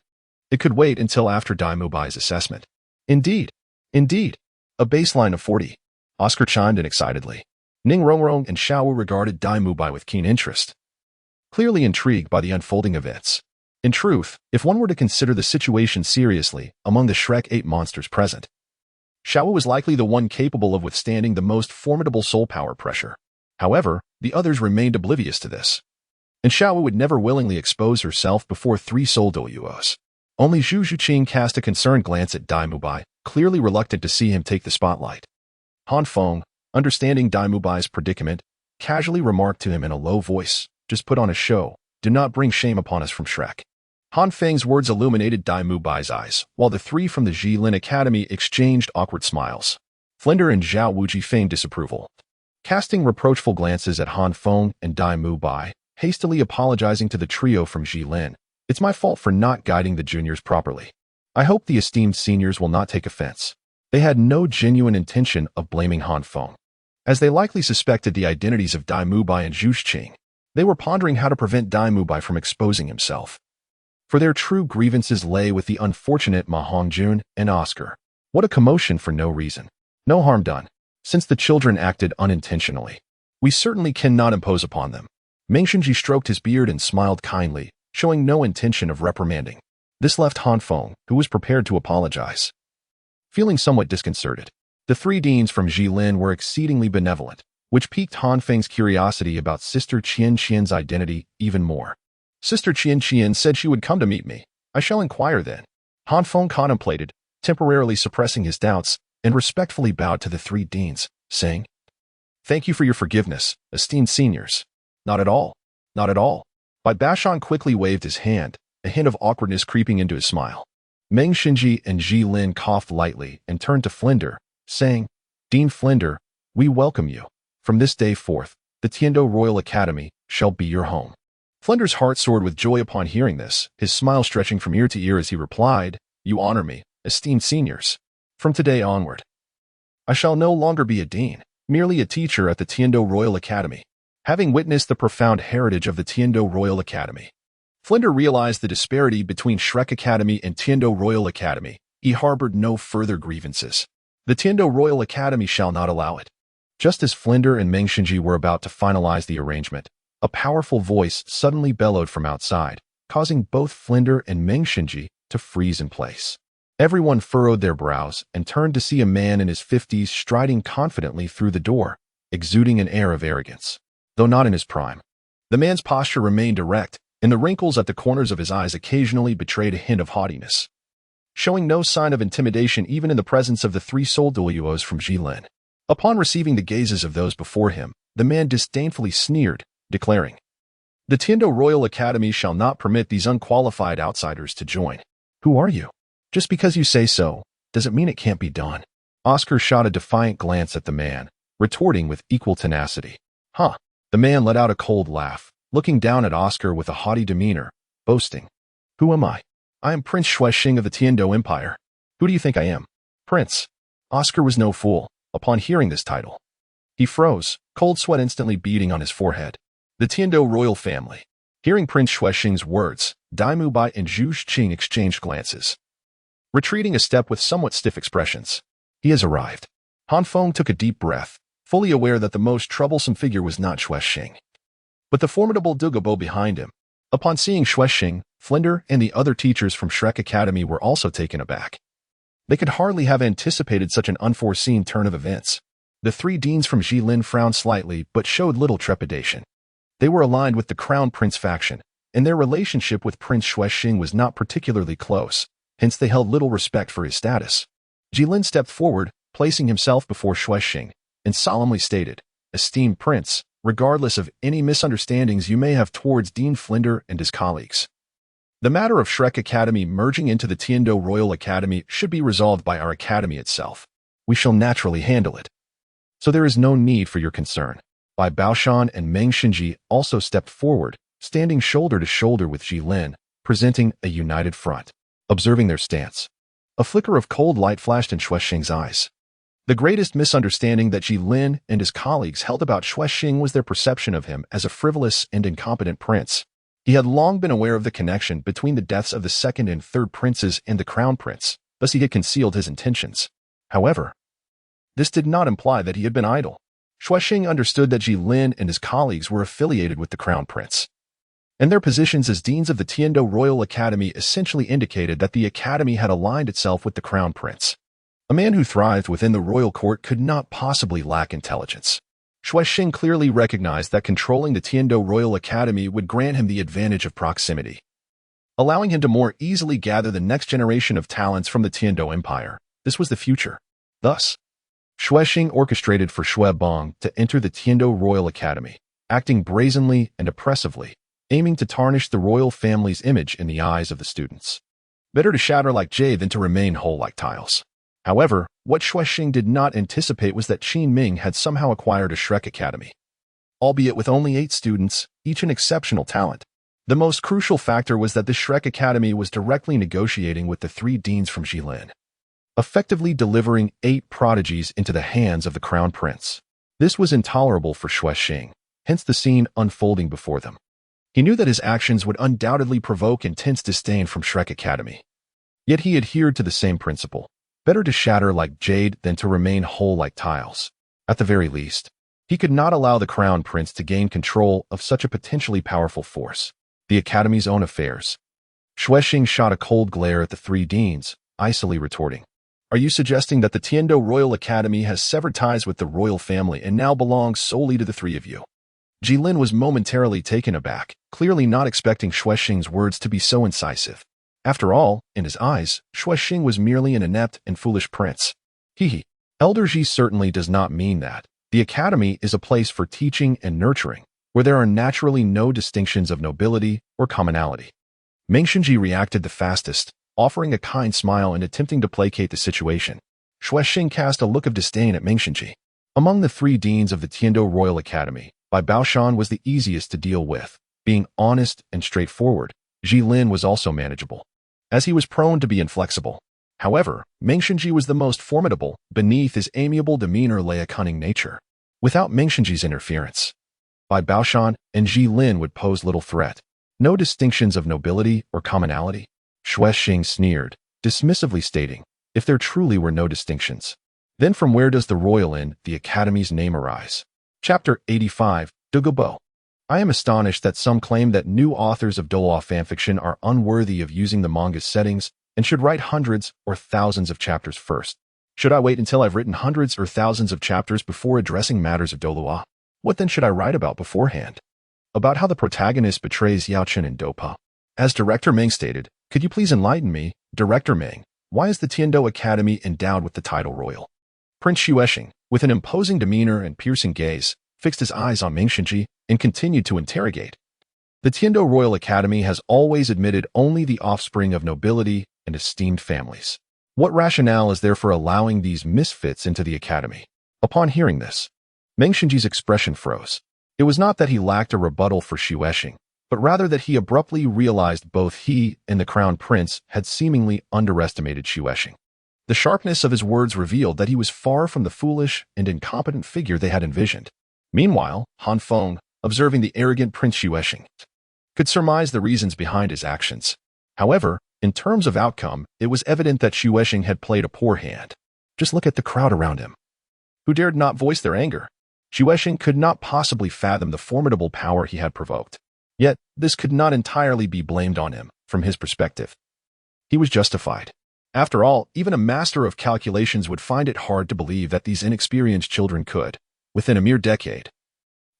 it could wait until after Dai Mubai's assessment. Indeed. A baseline of 40. Oscar chimed in excitedly. Ning Rongrong and Xiao Wu regarded Dai Mubai with keen interest, clearly intrigued by the unfolding events. In truth, if one were to consider the situation seriously, among the Shrek ape monsters present, Xiao Wu was likely the one capable of withstanding the most formidable soul power pressure. However, the others remained oblivious to this, and Xiao Wu would never willingly expose herself before 3 soul Douluos. Only Zhu Zhuqing cast a concerned glance at Dai Mubai, clearly reluctant to see him take the spotlight. Han Feng, understanding Dai Mubai's predicament, casually remarked to him in a low voice, "Just put on a show. Do not bring shame upon us from Shrek." Han Feng's words illuminated Dai Mubai's eyes, while the 3 from the Jilin Academy exchanged awkward smiles. Flinder and Zhao Wuji feigned disapproval, casting reproachful glances at Han Feng and Dai Mubai, hastily apologizing to the trio from Jilin. It's my fault for not guiding the juniors properly. I hope the esteemed seniors will not take offense. They had no genuine intention of blaming Han Feng, as they likely suspected the identities of Dai Mubai and Zhu Zhuqing. They were pondering how to prevent Dai Mubai from exposing himself, for their true grievances lay with the unfortunate Ma Hongjun and Oscar. What a commotion for no reason. No harm done, since the children acted unintentionally. We certainly cannot impose upon them. Meng Shinji stroked his beard and smiled kindly, showing no intention of reprimanding. This left Han Feng, who was prepared to apologize, feeling somewhat disconcerted. The 3 deans from Jilin were exceedingly benevolent, which piqued Han Feng's curiosity about Sister Chian's identity even more. Sister Chian said she would come to meet me. I shall inquire then. Han Feng contemplated, temporarily suppressing his doubts, and respectfully bowed to the 3 deans, saying, "Thank you for your forgiveness, esteemed seniors." Not at all. Bai Bashan quickly waved his hand, a hint of awkwardness creeping into his smile. Meng Shinji and Ji Lin coughed lightly and turned to Flinder, saying, "Dean Flinder, we welcome you. From this day forth, the Tiando Royal Academy shall be your home." Flinder's heart soared with joy upon hearing this, his smile stretching from ear to ear as he replied, "You honor me, esteemed seniors. From today onward, I shall no longer be a dean, merely a teacher at the Tiando Royal Academy." Having witnessed the profound heritage of the Tiando Royal Academy, Flinder realized the disparity between Shrek Academy and Tiando Royal Academy. He harbored no further grievances. The Tiando Royal Academy shall not allow it. Just as Flinder and Meng Shinji were about to finalize the arrangement, a powerful voice suddenly bellowed from outside, causing both Flinder and Meng Shinji to freeze in place. Everyone furrowed their brows and turned to see a man in his 50s striding confidently through the door, exuding an air of arrogance, though not in his prime. The man's posture remained erect, and the wrinkles at the corners of his eyes occasionally betrayed a hint of haughtiness, showing no sign of intimidation even in the presence of the 3 soul Douluos from Jilin. Upon receiving the gazes of those before him, the man disdainfully sneered, declaring, "The Tiando Royal Academy shall not permit these unqualified outsiders to join." "Who are you? Just because you say so, doesn't mean it can't be done." Oscar shot a defiant glance at the man, retorting with equal tenacity. "Huh." The man let out a cold laugh, looking down at Oscar with a haughty demeanor, boasting, "Who am I? I am Prince Xuexing of the Tiando Empire. Who do you think I am? Prince." Oscar was no fool. Upon hearing this title, he froze, cold sweat instantly beading on his forehead. The Tiando royal family. Hearing Prince Xuexing's words, Dai Mubai and Zhu Zhuqing exchanged glances, retreating a step with somewhat stiff expressions. He has arrived. Han Feng took a deep breath, fully aware that the most troublesome figure was not Xuexing, but the formidable Dugu behind him. Upon seeing Xuexing, Flinder and the other teachers from Shrek Academy were also taken aback. They could hardly have anticipated such an unforeseen turn of events. The three deans from Jilin frowned slightly but showed little trepidation. They were aligned with the Crown Prince faction, and their relationship with Prince Xuexing was not particularly close, hence they held little respect for his status. Jilin stepped forward, placing himself before Xuexing, and solemnly stated, "Esteemed Prince, regardless of any misunderstandings you may have towards Dean Flinder and his colleagues, the matter of Shrek Academy merging into the Tiando Royal Academy should be resolved by our academy itself. We shall naturally handle it. So there is no need for your concern." Bai Baoshan and Meng Xinji also stepped forward, standing shoulder to shoulder with Jilin, presenting a united front. Observing their stance, a flicker of cold light flashed in Xuexing's eyes. The greatest misunderstanding that Jilin and his colleagues held about Xuexing was their perception of him as a frivolous and incompetent prince. He had long been aware of the connection between the deaths of the second and third princes and the crown prince, thus he had concealed his intentions. However, this did not imply that he had been idle. Xuexing understood that Jilin and his colleagues were affiliated with the crown prince, and their positions as deans of the Tiando Royal Academy essentially indicated that the academy had aligned itself with the crown prince. A man who thrived within the royal court could not possibly lack intelligence. Xuexing clearly recognized that controlling the Tiando Royal Academy would grant him the advantage of proximity, allowing him to more easily gather the next generation of talents from the Tiando Empire. This was the future. Thus, Xuexing orchestrated for Xue Bong to enter the Tiando Royal Academy, acting brazenly and oppressively, aiming to tarnish the royal family's image in the eyes of the students. Better to shatter like jade than to remain whole like tiles. However, what Xuexing did not anticipate was that Qin Ming had somehow acquired a Shrek Academy. Albeit with only 8 students, each an exceptional talent. The most crucial factor was that the Shrek Academy was directly negotiating with the 3 deans from Jilin, effectively delivering 8 prodigies into the hands of the crown prince. This was intolerable for Xuexing, hence the scene unfolding before them. He knew that his actions would undoubtedly provoke intense disdain from Shrek Academy. Yet he adhered to the same principle. Better to shatter like jade than to remain whole like tiles. At the very least, he could not allow the crown prince to gain control of such a potentially powerful force. The academy's own affairs. Xuexing shot a cold glare at the 3 deans, icily retorting, "Are you suggesting that the Tiando Royal Academy has severed ties with the royal family and now belongs solely to the 3 of you?" Jilin was momentarily taken aback, clearly not expecting Xuexing's words to be so incisive. After all, in his eyes, Xuexing was merely an inept and foolish prince. Elder Ji certainly does not mean that. The academy is a place for teaching and nurturing, where there are naturally no distinctions of nobility or commonality. Meng Xinji reacted the fastest, offering a kind smile and attempting to placate the situation. Xuexing cast a look of disdain at Meng Xinji. Among the 3 deans of the Tiando Royal Academy, Bai Baoshan was the easiest to deal with. Being honest and straightforward, Jilin was also manageable, as he was prone to be inflexible. However, Meng Xinji was the most formidable. Beneath his amiable demeanor lay a cunning nature. Without Meng Xinji's interference, Bai Baoshan and Jilin would pose little threat. No distinctions of nobility or commonality. Xuexing sneered, dismissively stating, "If there truly were no distinctions, then from where does the royal in the academy's name arise?" Chapter 85, Dugu. I am astonished that some claim that new authors of Douluo fanfiction are unworthy of using the manga's settings and should write hundreds or thousands of chapters first. Should I wait until I've written hundreds or thousands of chapters before addressing matters of Douluo? What then should I write about beforehand? About how the protagonist betrays Yaochen and Dopa. As Director Meng stated, "Could you please enlighten me, Director Meng, why is the Tiando Academy endowed with the title royal?" Prince Xuexing, with an imposing demeanor and piercing gaze, fixed his eyes on Meng Xinji and continued to interrogate. The Tiando Royal Academy has always admitted only the offspring of nobility and esteemed families. What rationale is there for allowing these misfits into the academy? Upon hearing this, Meng Xinji's expression froze. It was not that he lacked a rebuttal for Xuexing, but rather that he abruptly realized both he and the crown prince had seemingly underestimated Xuexing. The sharpness of his words revealed that he was far from the foolish and incompetent figure they had envisioned. Meanwhile, Han Feng, observing the arrogant Prince Xuexing, could surmise the reasons behind his actions. However, in terms of outcome, it was evident that Xuexing had played a poor hand. Just look at the crowd around him, who dared not voice their anger. Xuexing could not possibly fathom the formidable power he had provoked. Yet, this could not entirely be blamed on him, from his perspective. He was justified. After all, even a master of calculations would find it hard to believe that these inexperienced children could, within a mere decade,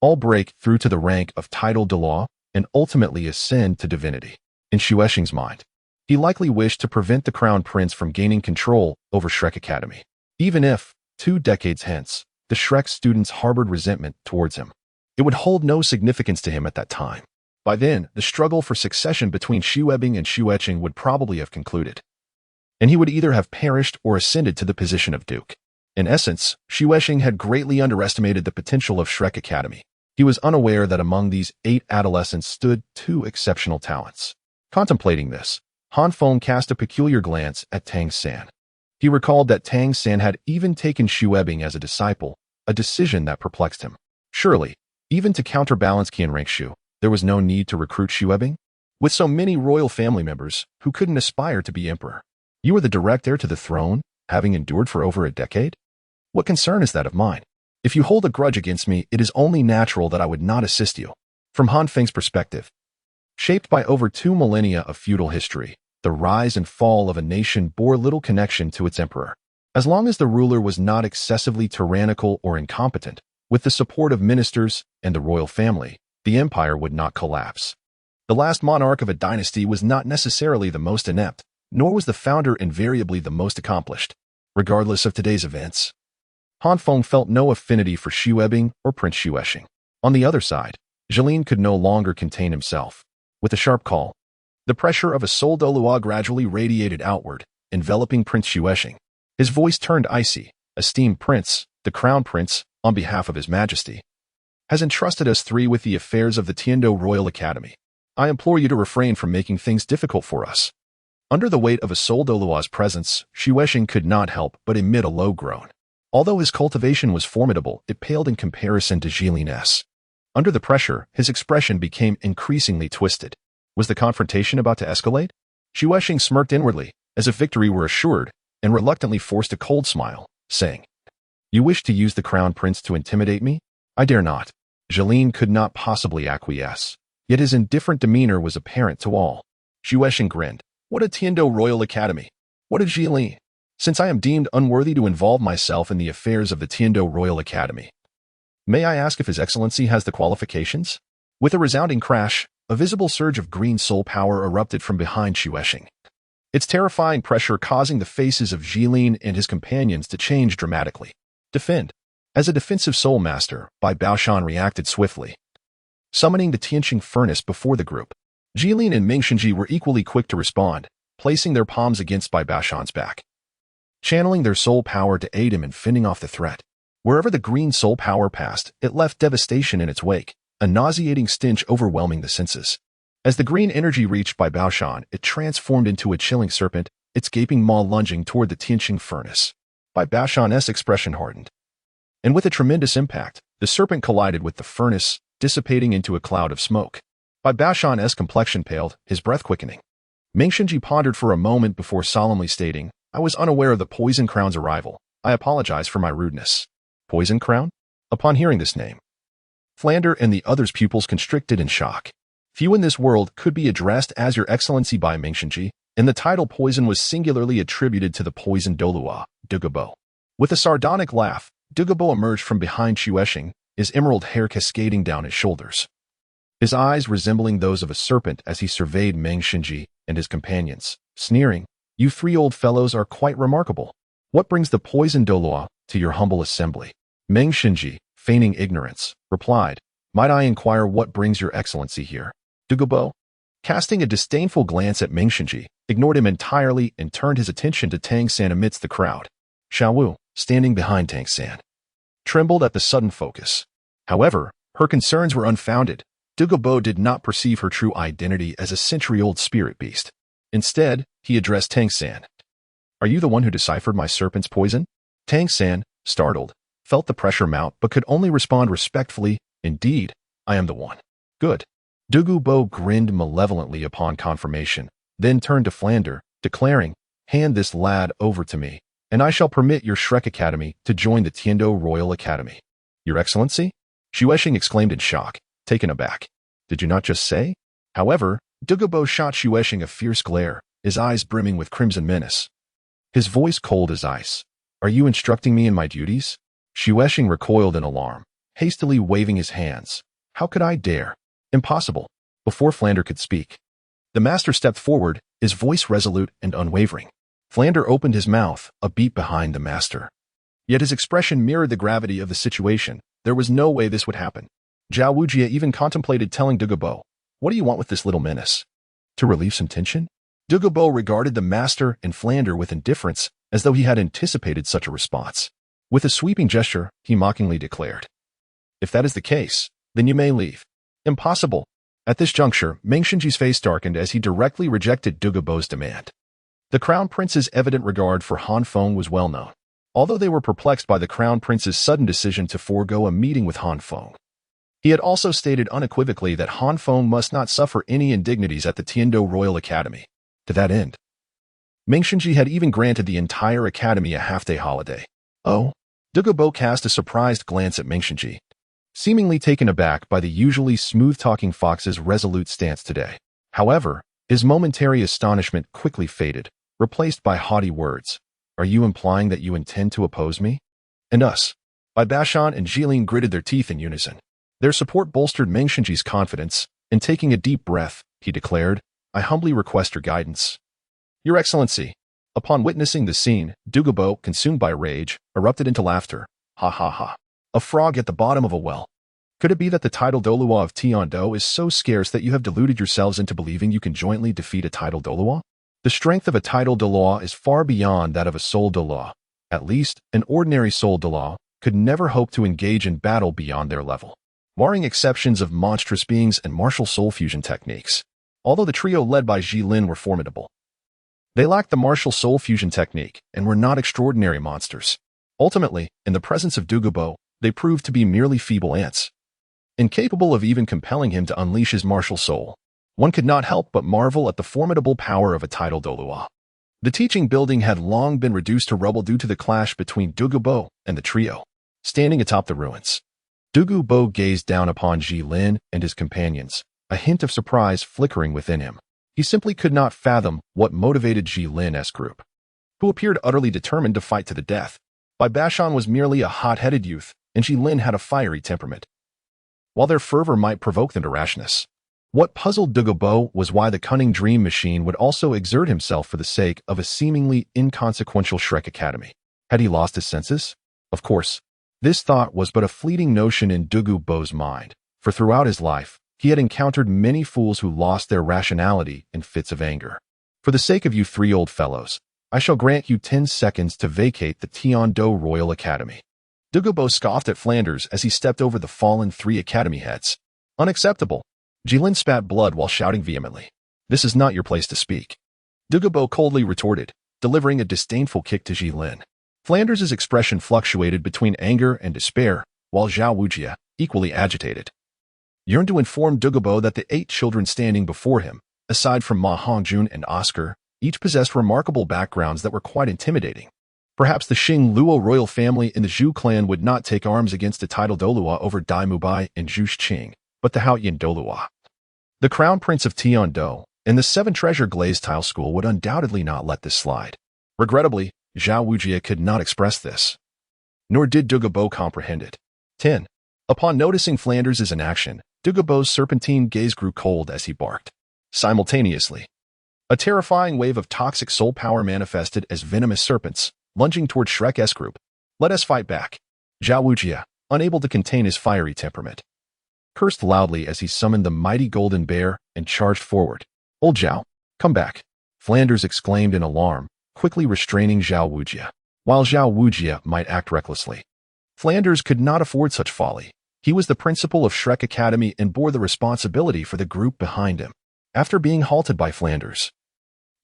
all break through to the rank of titled Douluo and ultimately ascend to divinity. In Xuexing's mind, he likely wished to prevent the crown prince from gaining control over Shrek Academy, even if, 2 decades hence, the Shrek students harbored resentment towards him. It would hold no significance to him at that time. By then, the struggle for succession between Xuebing and Xuexing would probably have concluded, and he would either have perished or ascended to the position of duke. In essence, Xuexing had greatly underestimated the potential of Shrek Academy. He was unaware that among these 8 adolescents stood 2 exceptional talents. Contemplating this, Han Feng cast a peculiar glance at Tang San. He recalled that Tang San had even taken Xuebing as a disciple, a decision that perplexed him. Surely, even to counterbalance Qian Rankshu, there was no need to recruit Xuebing? With so many royal family members, who couldn't aspire to be emperor? You are the direct heir to the throne, having endured for over a decade? What concern is that of mine? If you hold a grudge against me, it is only natural that I would not assist you. From Han Feng's perspective, shaped by over 2 millennia of feudal history, the rise and fall of a nation bore little connection to its emperor. As long as the ruler was not excessively tyrannical or incompetent, with the support of ministers and the royal family, the empire would not collapse. The last monarch of a dynasty was not necessarily the most inept, nor was the founder invariably the most accomplished. Regardless of today's events, Han Feng felt no affinity for Xuebing or Prince Xuexing. On the other side, Jilin could no longer contain himself. With a sharp call, the pressure of a soul Douluo gradually radiated outward, enveloping Prince Xuexing. His voice turned icy. Esteemed Prince, the Crown Prince, on behalf of His Majesty, has entrusted us 3 with the affairs of the Tiando Royal Academy. I implore you to refrain from making things difficult for us. Under the weight of a soul Douluo's presence, Xuexing could not help but emit a low groan. Although his cultivation was formidable, it paled in comparison to Jilin's. Under the pressure, his expression became increasingly twisted. Was the confrontation about to escalate? Xuexing smirked inwardly, as if victory were assured, and reluctantly forced a cold smile, saying, "You wish to use the Crown Prince to intimidate me? I dare not." Jilin could not possibly acquiesce, yet his indifferent demeanor was apparent to all. Xuexing grinned. What a Tiando Royal Academy! What a Jilin! Since I am deemed unworthy to involve myself in the affairs of the Tiando Royal Academy, may I ask if His Excellency has the qualifications? With a resounding crash, a visible surge of green soul power erupted from behind Xuexing, its terrifying pressure causing the faces of Jilin and his companions to change dramatically. Defend. As a defensive soul master, Bai Baoshan reacted swiftly, summoning the Tianqing furnace before the group. Jilin and Mingxinji were equally quick to respond, placing their palms against Bai Baoshan's back, channeling their soul power to aid him in fending off the threat. Wherever the green soul power passed, it left devastation in its wake, a nauseating stench overwhelming the senses. As the green energy reached Bai Baoshan, it transformed into a chilling serpent, its gaping maw lunging toward the Tianqing furnace. Bai Baoshan's expression hardened, and with a tremendous impact, the serpent collided with the furnace, dissipating into a cloud of smoke. Bai Baoshan's complexion paled, his breath quickening. Mingxinji pondered for a moment before solemnly stating, "I was unaware of the Poison Crown's arrival. I apologize for my rudeness." Poison Crown? Upon hearing this name, Flander and the others' pupils constricted in shock. Few in this world could be addressed as Your Excellency by Mingxinji, and the title Poison was singularly attributed to the poison Douluo, Dugu. With a sardonic laugh, Dugu emerged from behind Xuexing, his emerald hair cascading down his shoulders, his eyes resembling those of a serpent as he surveyed Mingxinji and his companions, sneering, "You 3 old fellows are quite remarkable. What brings the poison Douluo to your humble assembly?" Mingxinji, feigning ignorance, replied, "Might I inquire what brings Your Excellency here?" Dugu, casting a disdainful glance at Mingxinji, ignored him entirely and turned his attention to Tang San amidst the crowd. Xiaowu, standing behind Tang San, trembled at the sudden focus. However, her concerns were unfounded. Dugu did not perceive her true identity as a century-old spirit beast. Instead, he addressed Tang San. "Are you the one who deciphered my serpent's poison?" Tang San, startled, felt the pressure mount but could only respond respectfully, "Indeed, I am the one." "Good." Dugu grinned malevolently upon confirmation, then turned to Flander, declaring, "Hand this lad over to me, and I shall permit your Shrek Academy to join the Tiando Royal Academy." "Your Excellency?" Xuexing exclaimed in shock, taken aback. "Did you not just say?" However, Dugu shot Xuesheng a fierce glare, his eyes brimming with crimson menace. His voice cold as ice. Are you instructing me in my duties? Xuesheng recoiled in alarm, hastily waving his hands. How could I dare? Impossible. Before Flander could speak, the master stepped forward, his voice resolute and unwavering. Flander opened his mouth, a beat behind the master. Yet his expression mirrored the gravity of the situation. There was no way this would happen. Zhao Wujie even contemplated telling Dugu, "What do you want with this little menace? To relieve some tension?" Dugu regarded the master and Flander with indifference, as though he had anticipated such a response. With a sweeping gesture, he mockingly declared, "If that is the case, then you may leave." Impossible. At this juncture, Mengshenji's face darkened as he directly rejected Dugu's demand. The Crown Prince's evident regard for Han Feng was well known, although they were perplexed by the Crown Prince's sudden decision to forego a meeting with Han Feng. He had also stated unequivocally that Han Feng must not suffer any indignities at the Tiando Royal Academy. To that end, Mengshenji had even granted the entire academy a half-day holiday. Oh? Dugu cast a surprised glance at Mengshenji, seemingly taken aback by the usually smooth-talking fox's resolute stance today. However, his momentary astonishment quickly faded, replaced by haughty words. Are you implying that you intend to oppose me? And us? Bai Bashan and Jilin gritted their teeth in unison. Their support bolstered Mengshenji's confidence, and taking a deep breath, he declared, I humbly request your guidance. Your Excellency. Upon witnessing the scene, Dugu, consumed by rage, erupted into laughter. Ha ha ha. A frog at the bottom of a well. Could it be that the title Douluo of Tiando is so scarce that you have deluded yourselves into believing you can jointly defeat a title Douluo? The strength of a title Douluo is far beyond that of a soul Douluo. At least, an ordinary soul Douluo could never hope to engage in battle beyond their level, barring exceptions of monstrous beings and martial soul fusion techniques. Although the trio led by Jilin were formidable, they lacked the martial soul fusion technique and were not extraordinary monsters. Ultimately, in the presence of Dugu, they proved to be merely feeble ants, incapable of even compelling him to unleash his martial soul. One could not help but marvel at the formidable power of a title Douluo. The teaching building had long been reduced to rubble due to the clash between Dugu and the trio, standing atop the ruins. Dugu gazed down upon Jilin and his companions, a hint of surprise flickering within him. He simply could not fathom what motivated Jilin's group, who appeared utterly determined to fight to the death. Bai Bashan was merely a hot-headed youth, and Jilin had a fiery temperament, while their fervor might provoke them to rashness. What puzzled Dugu was why the cunning dream machine would also exert himself for the sake of a seemingly inconsequential Shrek Academy. Had he lost his senses? Of course, this thought was but a fleeting notion in Dugu's mind, for throughout his life, he had encountered many fools who lost their rationality in fits of anger. For the sake of you three old fellows, I shall grant you 10 seconds to vacate the Tiando Royal Academy. Dugu scoffed at Flanders as he stepped over the fallen 3 academy heads. Unacceptable. Jilin spat blood while shouting vehemently. This is not your place to speak. Dugu coldly retorted, delivering a disdainful kick to Jilin. Flanders' expression fluctuated between anger and despair, while Zhao Wujie, equally agitated, yearned to inform Dugu that the 8 children standing before him, aside from Ma Hongjun and Oscar, each possessed remarkable backgrounds that were quite intimidating. Perhaps the Xing Luo royal family in the Zhu clan would not take arms against the title Douluo over Dai Mubai and Zhu Qing, but the Haoyan Douluo, the crown prince of Tiando, and the 7 treasure glazed tile school would undoubtedly not let this slide. Regrettably, Zhao Wujie could not express this, nor did Dugu comprehend it. 10. Upon noticing Flanders' inaction, Dugu's serpentine gaze grew cold as he barked. Simultaneously, a terrifying wave of toxic soul power manifested as venomous serpents, lunging toward Shrek's group. Let us fight back. Zhao Wujie, unable to contain his fiery temperament, cursed loudly as he summoned the mighty golden bear and charged forward. Old Zhao, come back, Flanders exclaimed in alarm, quickly restraining Zhao Wujie. While Zhao Wujie might act recklessly, Flanders could not afford such folly. He was the principal of Shrek Academy and bore the responsibility for the group behind him. After being halted by Flanders,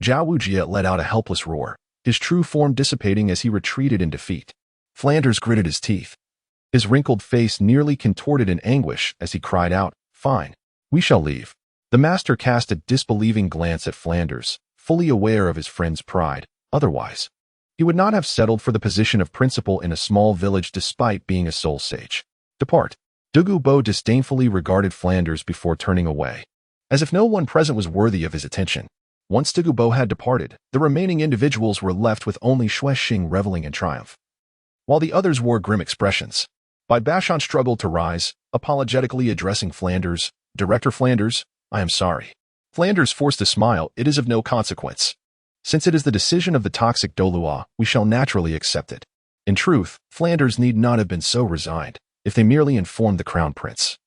Zhao Wujie let out a helpless roar, his true form dissipating as he retreated in defeat. Flanders gritted his teeth, his wrinkled face nearly contorted in anguish as he cried out, Fine, we shall leave. The master cast a disbelieving glance at Flanders, fully aware of his friend's pride. Otherwise, he would not have settled for the position of principal in a small village despite being a soul sage. Depart. Dugu disdainfully regarded Flanders before turning away. as if no one present was worthy of his attention. Once Dugu had departed, the remaining individuals were left with only Xue Xing reveling in triumph, while the others wore grim expressions. Bashan struggled to rise, apologetically addressing Flanders. "Director Flanders, I am sorry." Flanders forced a smile. "It is of no consequence. Since it is the decision of the toxic Douluo, we shall naturally accept it." In truth, Flanders need not have been so resigned. If they merely informed the Crown Prince,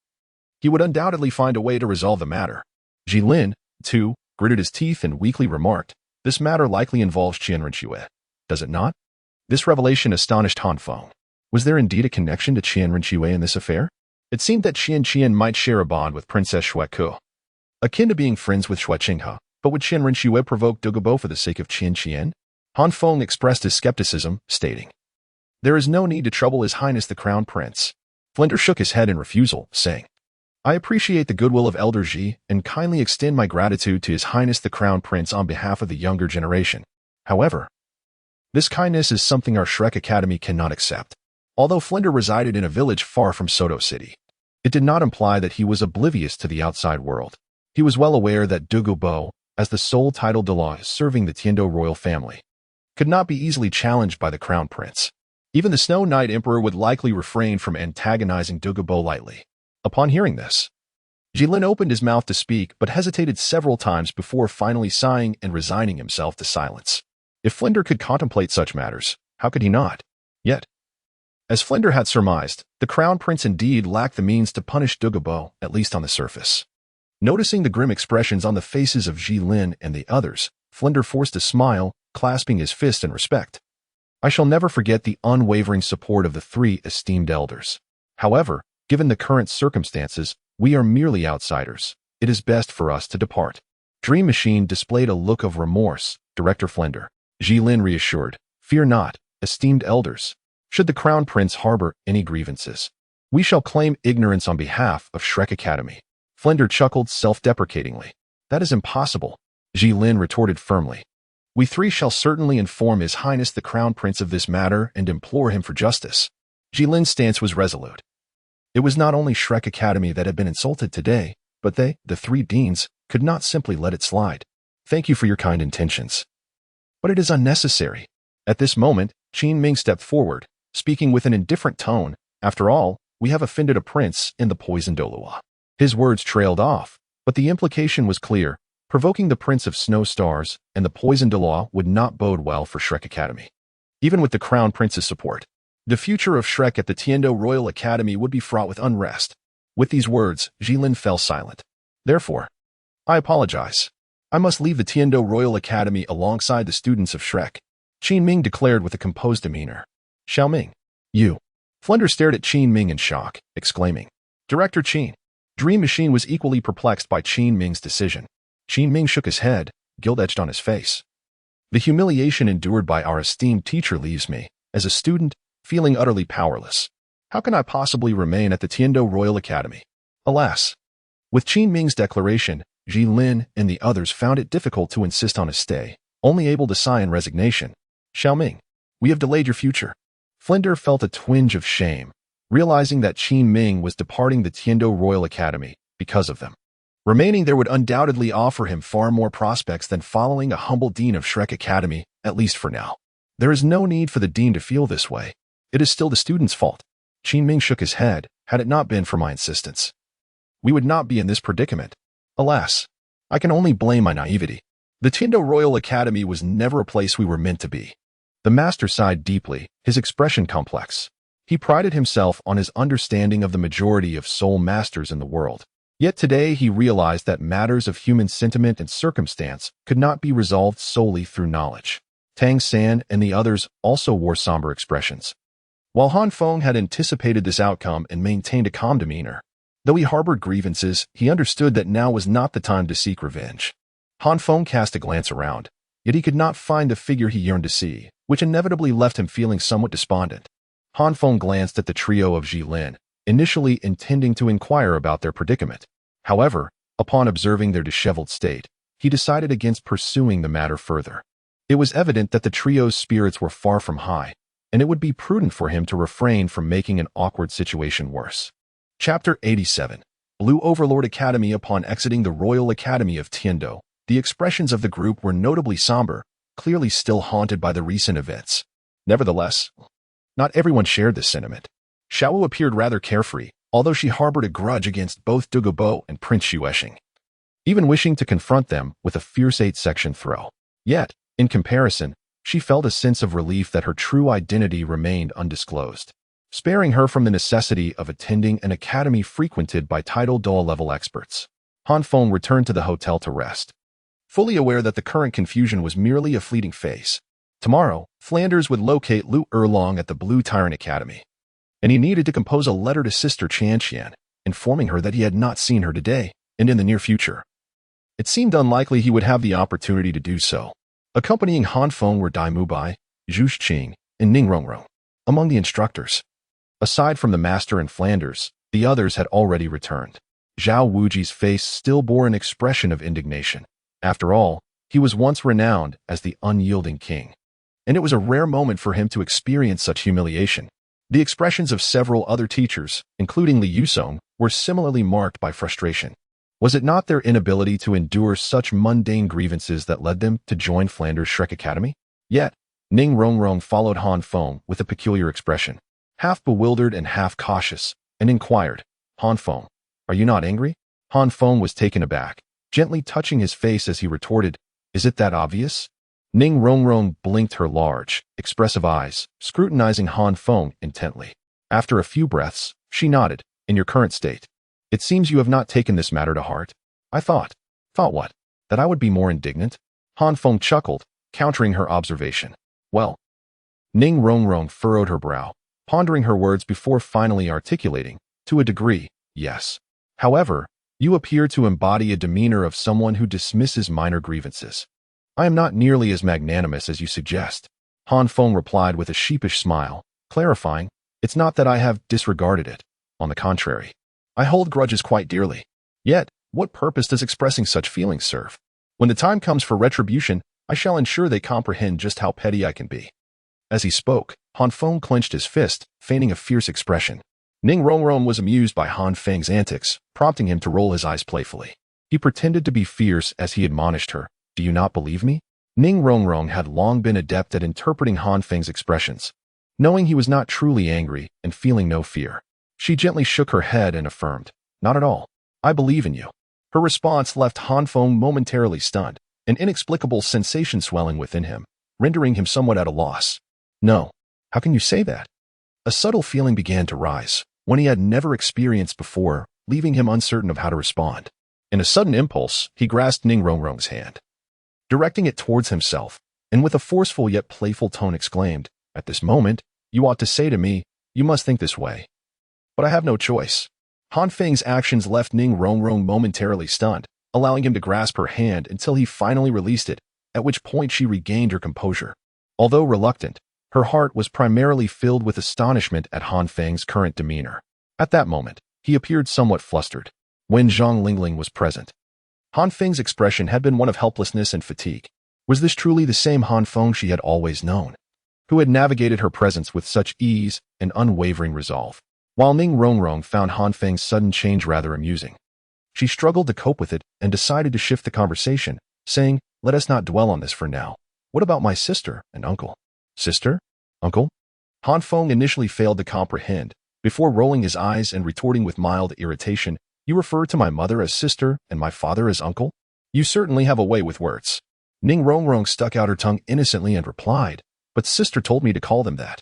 he would undoubtedly find a way to resolve the matter. Jilin, too, gritted his teeth and weakly remarked, "This matter likely involves Chian Renxue, does it not?" This revelation astonished Han Feng. Was there indeed a connection to Chian Renxue in this affair? It seemed that Chian might share a bond with Princess Shueku, akin to being friends with Xue Qinghe. But would Chian Renxue provoke Dugu for the sake of Chian? Han Feng expressed his skepticism, stating, "There is no need to trouble His Highness the Crown Prince." Flinder shook his head in refusal, saying, "I appreciate the goodwill of Elder Ji and kindly extend my gratitude to His Highness the Crown Prince on behalf of the younger generation. However, this kindness is something our Shrek Academy cannot accept." Although Flinder resided in a village far from Soto City, it did not imply that he was oblivious to the outside world. He was well aware that Dugu, as the sole title de law serving the Tiando royal family, could not be easily challenged by the Crown Prince. Even the Snow Knight Emperor would likely refrain from antagonizing Dugu lightly. Upon hearing this, Jilin opened his mouth to speak but hesitated several times before finally sighing and resigning himself to silence. If Flinder could contemplate such matters, how could he not? Yet, as Flinder had surmised, the Crown Prince indeed lacked the means to punish Dugu, at least on the surface. Noticing the grim expressions on the faces of Jilin and the others, Flinder forced a smile, clasping his fist in respect. "I shall never forget the unwavering support of the three esteemed elders. However, given the current circumstances, we are merely outsiders. It is best for us to depart." Dream Machine displayed a look of remorse. "Director Flinder," Jilin reassured, "fear not, esteemed elders. Should the Crown Prince harbor any grievances, we shall claim ignorance on behalf of Shrek Academy." Flinder chuckled self-deprecatingly. "That is impossible," Jilin retorted firmly. "We three shall certainly inform His Highness the Crown Prince of this matter and implore him for justice." Jilin's stance was resolute. It was not only Shrek Academy that had been insulted today, but they, the three deans, could not simply let it slide. "Thank you for your kind intentions, but it is unnecessary." At this moment, Qin Ming stepped forward, speaking with an indifferent tone. "After all, we have offended a prince in the poisoned Douluo." His words trailed off, but the implication was clear. Provoking the Prince of Snow Stars and the poisoned Douluo would not bode well for Shrek Academy. Even with the Crown Prince's support, the future of Shrek at the Tiando Royal Academy would be fraught with unrest. With these words, Jilin fell silent. "Therefore, I apologize. I must leave the Tiando Royal Academy alongside the students of Shrek," Qin Ming declared with a composed demeanor. "Xiao Ming, you." Flinder stared at Qin Ming in shock, exclaiming, "Director Qin." Dream Machine was equally perplexed by Qin Ming's decision. Qin Ming shook his head, guilt etched on his face. "The humiliation endured by our esteemed teacher leaves me, as a student, feeling utterly powerless. How can I possibly remain at the Tiando Royal Academy?" Alas. With Qin Ming's declaration, Jilin and the others found it difficult to insist on a stay, only able to sigh in resignation. "Xiao Ming, we have delayed your future." Flinder felt a twinge of shame, realizing that Qin Ming was departing the Tiando Royal Academy because of them. Remaining there would undoubtedly offer him far more prospects than following a humble dean of Shrek Academy, at least for now. There is no need for the dean to feel this way. It is still the student's fault. Qin Ming shook his head. "Had it not been for my insistence, we would not be in this predicament. Alas, I can only blame my naivety. The Tiando Royal Academy was never a place we were meant to be." The master sighed deeply, his expression complex. He prided himself on his understanding of the majority of soul masters in the world. Yet today he realized that matters of human sentiment and circumstance could not be resolved solely through knowledge. Tang San and the others also wore somber expressions. While Han Feng had anticipated this outcome and maintained a calm demeanor, though he harbored grievances, he understood that now was not the time to seek revenge. Han Feng cast a glance around, yet he could not find the figure he yearned to see, which inevitably left him feeling somewhat despondent. Han Feng glanced at the trio of Jilin, initially intending to inquire about their predicament. However, upon observing their disheveled state, he decided against pursuing the matter further. It was evident that the trio's spirits were far from high, and it would be prudent for him to refrain from making an awkward situation worse. Chapter 87. Blue Overlord Academy. Upon exiting the Royal Academy of Tiando, the expressions of the group were notably somber, clearly still haunted by the recent events. Nevertheless, not everyone shared this sentiment. Xiao appeared rather carefree, although she harbored a grudge against both Dugu and Prince Xuesheng, even wishing to confront them with a fierce 8-section throw. Yet, in comparison, she felt a sense of relief that her true identity remained undisclosed, sparing her from the necessity of attending an academy frequented by titled dual-level experts. Han Feng returned to the hotel to rest, fully aware that the current confusion was merely a fleeting phase. Tomorrow, Flanders would locate Lu Erlong at the Blue Tyrant Academy, and he needed to compose a letter to Sister Chian, informing her that he had not seen her today and in the near future. It seemed unlikely he would have the opportunity to do so. Accompanying Han Feng were Dai Mubai, Zhu Qing, and Ning Rongrong among the instructors. Aside from the master and Flanders, the others had already returned. Zhao Wuji's face still bore an expression of indignation. After all, he was once renowned as the unyielding king, and it was a rare moment for him to experience such humiliation. The expressions of several other teachers, including Li Yusong, were similarly marked by frustration. Was it not their inability to endure such mundane grievances that led them to join Flanders Shrek Academy? Yet, Ning Rongrong followed Han Feng with a peculiar expression, half bewildered and half cautious, and inquired, "Han Feng, are you not angry?" Han Feng was taken aback, gently touching his face as he retorted, "Is it that obvious?" Ning Rongrong blinked her large, expressive eyes, scrutinizing Han Feng intently. After a few breaths, she nodded. "In your current state, it seems you have not taken this matter to heart." "I thought what? That I would be more indignant?" Han Feng chuckled, countering her observation. "Well." Ning Rongrong furrowed her brow, pondering her words before finally articulating, "To a degree, yes. However, you appear to embody a demeanor of someone who dismisses minor grievances. I am not nearly as magnanimous as you suggest." Han Feng replied with a sheepish smile, clarifying, "It's not that I have disregarded it. On the contrary, I hold grudges quite dearly. Yet, what purpose does expressing such feelings serve? When the time comes for retribution, I shall ensure they comprehend just how petty I can be." As he spoke, Han Feng clenched his fist, feigning a fierce expression. Ning Rongrong was amused by Han Feng's antics, prompting him to roll his eyes playfully. He pretended to be fierce as he admonished her, "Do you not believe me?" Ning Rongrong had long been adept at interpreting Han Feng's expressions. Knowing he was not truly angry and feeling no fear, she gently shook her head and affirmed, "Not at all. I believe in you." Her response left Han Feng momentarily stunned, an inexplicable sensation swelling within him, rendering him somewhat at a loss. "No. How can you say that?" A subtle feeling began to rise, one he had never experienced before, leaving him uncertain of how to respond. In a sudden impulse, he grasped Ning Rongrong's hand, directing it towards himself, and with a forceful yet playful tone exclaimed, "At this moment, you ought to say to me, 'You must think this way.' But I have no choice." Han Feng's actions left Ning Rongrong momentarily stunned, allowing him to grasp her hand until he finally released it, at which point she regained her composure. Although reluctant, her heart was primarily filled with astonishment at Han Feng's current demeanor. At that moment, he appeared somewhat flustered. When Zhang Lingling was present, Han Feng's expression had been one of helplessness and fatigue. Was this truly the same Han Feng she had always known, who had navigated her presence with such ease and unwavering resolve? While Ning Rongrong found Han Feng's sudden change rather amusing, she struggled to cope with it and decided to shift the conversation, saying, "Let us not dwell on this for now. What about my sister and uncle?" "Sister? Uncle?" Han Feng initially failed to comprehend, before rolling his eyes and retorting with mild irritation, "You refer to my mother as sister and my father as uncle? You certainly have a way with words." Ning Rongrong stuck out her tongue innocently and replied, "But sister told me to call them that."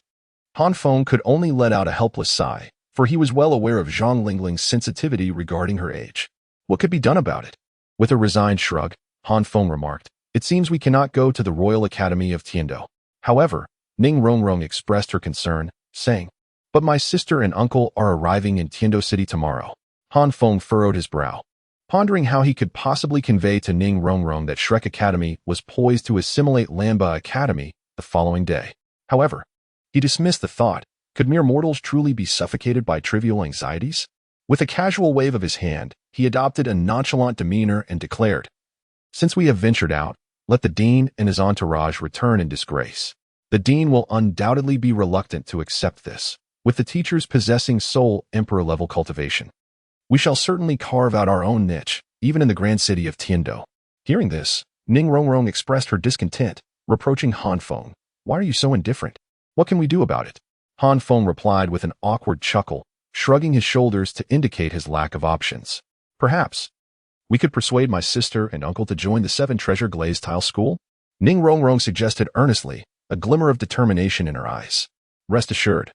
Han Feng could only let out a helpless sigh, for he was well aware of Zhang Lingling's sensitivity regarding her age. What could be done about it? With a resigned shrug, Han Feng remarked, "It seems we cannot go to the Royal Academy of Tiando." However, Ning Rongrong expressed her concern, saying, "But my sister and uncle are arriving in Tiando City tomorrow." Han Feng furrowed his brow, pondering how he could possibly convey to Ning Rongrong that Shrek Academy was poised to assimilate Lamba Academy the following day. However, he dismissed the thought. Could mere mortals truly be suffocated by trivial anxieties? With a casual wave of his hand, he adopted a nonchalant demeanor and declared, "Since we have ventured out, let the dean and his entourage return in disgrace. The dean will undoubtedly be reluctant to accept this, with the teachers possessing sole emperor-level cultivation." We shall certainly carve out our own niche, even in the grand city of Tiando. Hearing this, Ning Rongrong expressed her discontent, reproaching Han Feng. Why are you so indifferent? What can we do about it? Han Feng replied with an awkward chuckle, shrugging his shoulders to indicate his lack of options. Perhaps we could persuade my sister and uncle to join the Seven Treasure Glazed Tile School? Ning Rongrong suggested earnestly, a glimmer of determination in her eyes. Rest assured,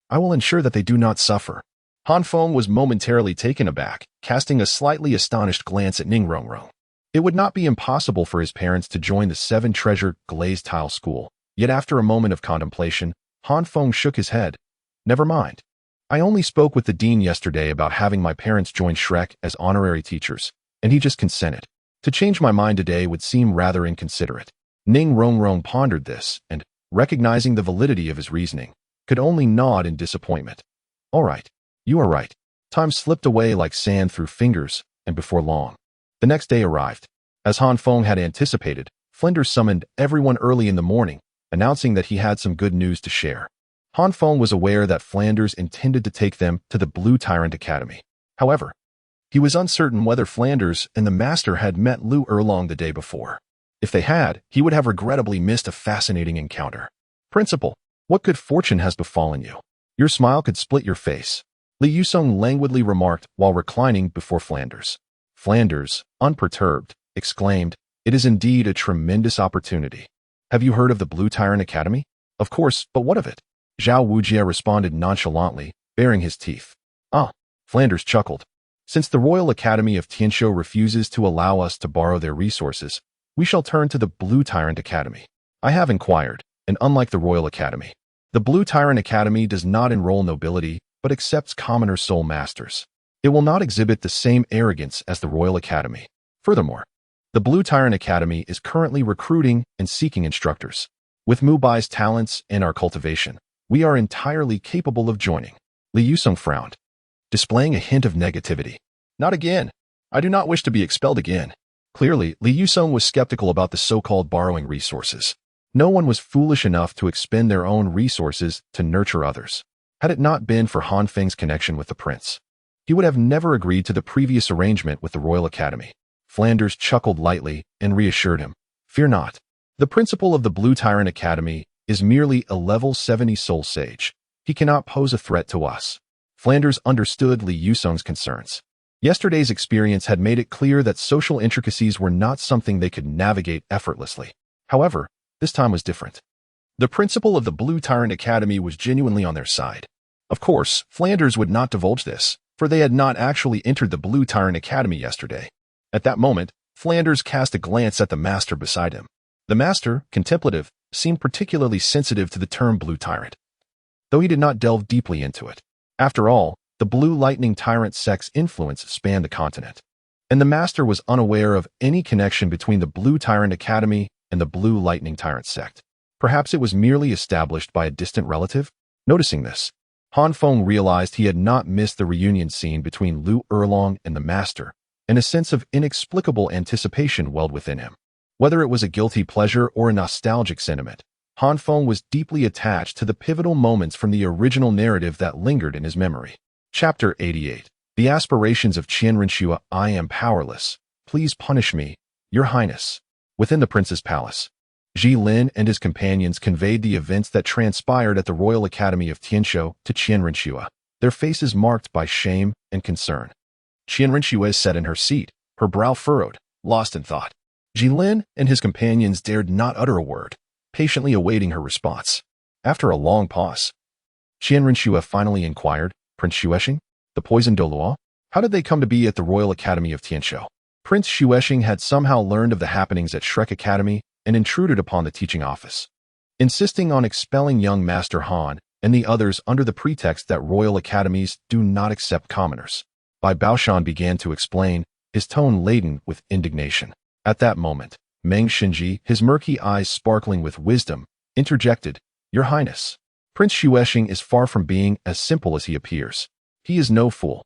I will ensure that they do not suffer. Han Feng was momentarily taken aback, casting a slightly astonished glance at Ning Rongrong. It would not be impossible for his parents to join the Seven Treasure Glazed Tile School, yet after a moment of contemplation, Han Feng shook his head. Never mind. I only spoke with the dean yesterday about having my parents join Shrek as honorary teachers, and he just consented. To change my mind today would seem rather inconsiderate. Ning Rongrong pondered this, and, recognizing the validity of his reasoning, could only nod in disappointment. All right, you are right. Time slipped away like sand through fingers, and before long, the next day arrived. As Han Feng had anticipated, Flinders summoned everyone early in the morning, announcing that he had some good news to share. Han Feng was aware that Flanders intended to take them to the Blue Tyrant Academy. However, he was uncertain whether Flanders and the Master had met Lu Erlong the day before. If they had, he would have regrettably missed a fascinating encounter. Principal, what good fortune has befallen you? Your smile could split your face, Li Yusong languidly remarked while reclining before Flanders. Flanders, unperturbed, exclaimed, It is indeed a tremendous opportunity. Have you heard of the Blue Tyrant Academy? Of course, but what of it? Zhao Wujie responded nonchalantly, baring his teeth. Ah, Flanders chuckled. Since the Royal Academy of Tianshou refuses to allow us to borrow their resources, we shall turn to the Blue Tyrant Academy. I have inquired, and unlike the Royal Academy, the Blue Tyrant Academy does not enroll nobility, but accepts commoner soul masters. It will not exhibit the same arrogance as the Royal Academy. Furthermore, the Blue Tyrant Academy is currently recruiting and seeking instructors. With Mubai's talents and our cultivation, we are entirely capable of joining. Li Yusong frowned, displaying a hint of negativity. Not again. I do not wish to be expelled again. Clearly, Li Yusong was skeptical about the so-called borrowing resources. No one was foolish enough to expend their own resources to nurture others. Had it not been for Han Feng's connection with the prince, he would have never agreed to the previous arrangement with the Royal Academy. Flanders chuckled lightly and reassured him. Fear not. The principal of the Blue Tyrant Academy is merely a level 70 soul sage. He cannot pose a threat to us. Flanders understood Li Yusong's concerns. Yesterday's experience had made it clear that social intricacies were not something they could navigate effortlessly. However, this time was different. The principal of the Blue Tyrant Academy was genuinely on their side. Of course, Flanders would not divulge this, for they had not actually entered the Blue Tyrant Academy yesterday. At that moment, Flanders cast a glance at the master beside him. The master, contemplative, seemed particularly sensitive to the term Blue Tyrant, though he did not delve deeply into it. After all, the Blue Lightning Tyrant sect's influence spanned the continent, and the master was unaware of any connection between the Blue Tyrant Academy and the Blue Lightning Tyrant sect. Perhaps it was merely established by a distant relative? Noticing this, Han Feng realized he had not missed the reunion scene between Lu Erlong and the master, and a sense of inexplicable anticipation welled within him. Whether it was a guilty pleasure or a nostalgic sentiment, Han Feng was deeply attached to the pivotal moments from the original narrative that lingered in his memory. Chapter 88. The Aspirations of Chian Renua. I am powerless. Please punish me, Your Highness. Within the prince's palace, Ji Lin and his companions conveyed the events that transpired at the Royal Academy of Tianshou to Chian Renua, their faces marked by shame and concern. Chian Renua sat in her seat, her brow furrowed, lost in thought. Ji Lin and his companions dared not utter a word, patiently awaiting her response. After a long pause, Chian Renua finally inquired, Prince Xuexing, the poisoned Douluo? How did they come to be at the Royal Academy of Tianshou? Prince Xuexing had somehow learned of the happenings at Shrek Academy and intruded upon the teaching office, insisting on expelling young Master Han and the others under the pretext that Royal Academies do not accept commoners. Bai Baoshan began to explain, his tone laden with indignation. At that moment, Meng Xinji, his murky eyes sparkling with wisdom, interjected, Your Highness, Prince Xuexing is far from being as simple as he appears. He is no fool.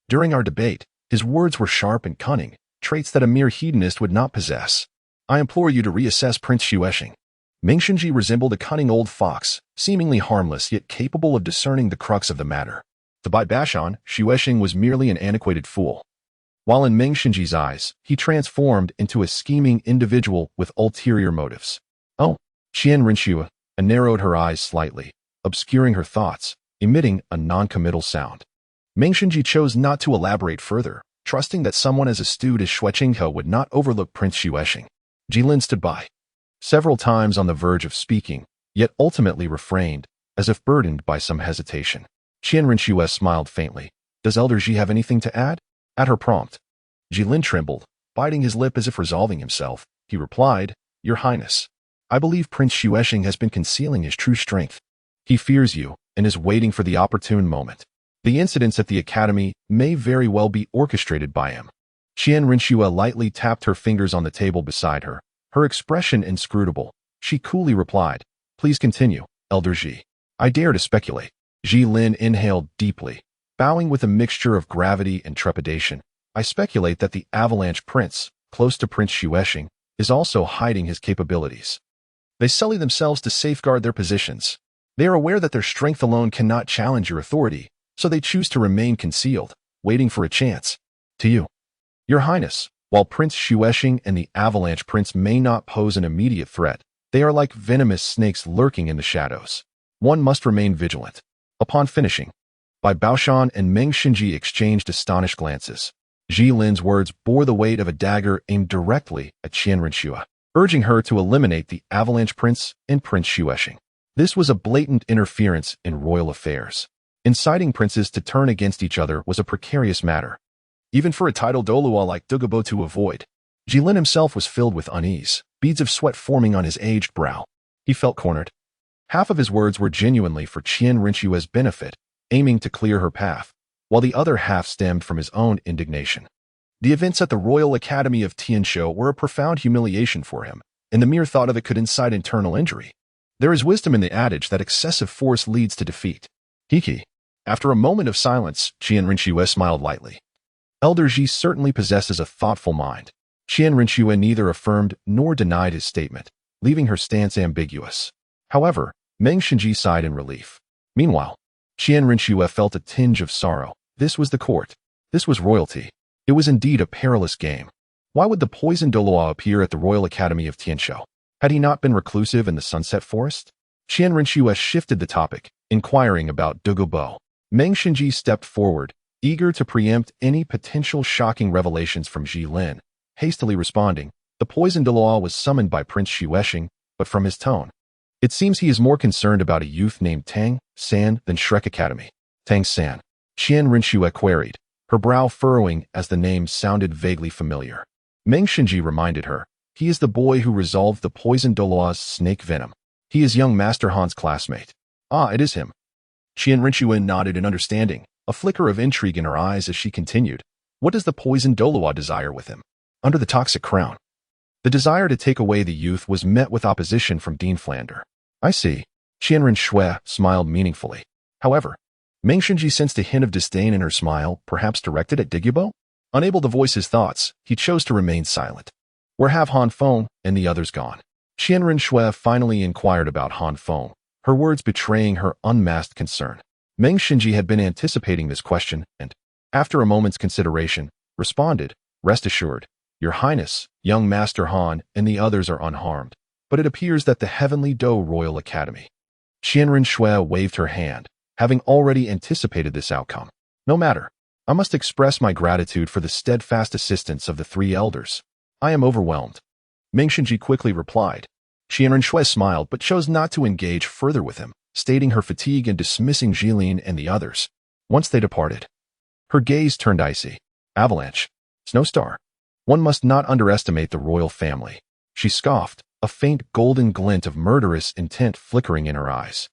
During our debate, his words were sharp and cunning, traits that a mere hedonist would not possess. I implore you to reassess Prince Xuexing. Meng Xinji resembled a cunning old fox, seemingly harmless yet capable of discerning the crux of the matter. To Bai Bashan, Xuexing was merely an antiquated fool. While in Meng Xinji's eyes, he transformed into a scheming individual with ulterior motives. Oh, Chian Renua narrowed her eyes slightly, obscuring her thoughts, emitting a non-committal sound. Meng Xinji chose not to elaborate further, trusting that someone as astute as Xuexing would not overlook Prince Xuexing. Jilin stood by, several times on the verge of speaking, yet ultimately refrained, as if burdened by some hesitation. Chian Renua smiled faintly. Does Elder Ji have anything to add? At her prompt, Jilin trembled, biting his lip as if resolving himself. He replied, Your Highness, I believe Prince Xuexing has been concealing his true strength. He fears you and is waiting for the opportune moment. The incidents at the academy may very well be orchestrated by him. Chian Renua lightly tapped her fingers on the table beside her, her expression inscrutable. She coolly replied, Please continue, Elder Ji. I dare to speculate. Jilin inhaled deeply, bowing with a mixture of gravity and trepidation. I speculate that the Avalanche Prince, close to Prince Xuexing, is also hiding his capabilities. They sully themselves to safeguard their positions. They are aware that their strength alone cannot challenge your authority, so they choose to remain concealed, waiting for a chance. To you, Your Highness, while Prince Xuexing and the Avalanche Prince may not pose an immediate threat, they are like venomous snakes lurking in the shadows. One must remain vigilant. Upon finishing, Bai Baoshan and Meng Xinji exchanged astonished glances. Jilin's words bore the weight of a dagger aimed directly at Chian Renua, urging her to eliminate the Avalanche Prince and Prince Xuexing. This was a blatant interference in royal affairs. Inciting princes to turn against each other was a precarious matter, even for a titled Douluo like Dugu to avoid. Jilin himself was filled with unease, beads of sweat forming on his aged brow. He felt cornered. Half of his words were genuinely for Chian Renua's benefit, aiming to clear her path, while the other half stemmed from his own indignation. The events at the Royal Academy of Tianshou were a profound humiliation for him, and the mere thought of it could incite internal injury. There is wisdom in the adage that excessive force leads to defeat. Hiki. After a moment of silence, Chian Renua smiled lightly. Elder Ji certainly possesses a thoughtful mind. Chian Renua neither affirmed nor denied his statement, leaving her stance ambiguous. However, Meng Xinji sighed in relief. Meanwhile, Chian Renua felt a tinge of sorrow. This was the court. This was royalty. It was indeed a perilous game. Why would the poisoned Douluo appear at the Royal Academy of Tianshou? Had he not been reclusive in the Sunset Forest? Chian Renua shifted the topic, inquiring about Dugu. Meng Xinji stepped forward, eager to preempt any potential shocking revelations from Jilin, hastily responding, the poisoned Douluo was summoned by Prince Xuexing, but from his tone, it seems he is more concerned about a youth named Tang San than Shrek Academy. Tang San. Chian Renua queried, her brow furrowing as the name sounded vaguely familiar. Meng Xinji reminded her, he is the boy who resolved the poisoned Douluo's snake venom. He is young Master Han's classmate. Ah, it is him. Chian Renua nodded in understanding, a flicker of intrigue in her eyes as she continued. What does the poisoned Douluo desire with him? Under the toxic crown. The desire to take away the youth was met with opposition from Dean Flander. I see. Chian Renua smiled meaningfully. However, Meng Xinji sensed a hint of disdain in her smile, perhaps directed at Dugu. Unable to voice his thoughts, he chose to remain silent. Where have Han Feng and the others gone? Chian Renua finally inquired about Han Feng, her words betraying her unmasked concern. Meng Xinji had been anticipating this question and, after a moment's consideration, responded, Rest assured, Your Highness, young Master Han and the others are unharmed, but it appears that the Heavenly Dou Royal Academy. Chian Renua waved her hand, having already anticipated this outcome. No matter. I must express my gratitude for the steadfast assistance of the three elders. I am overwhelmed. Meng Xinji quickly replied. Chian Renua smiled but chose not to engage further with him, stating her fatigue and dismissing Jilin and the others. Once they departed, her gaze turned icy. Avalanche. Snowstar. One must not underestimate the royal family. She scoffed, a faint golden glint of murderous intent flickering in her eyes.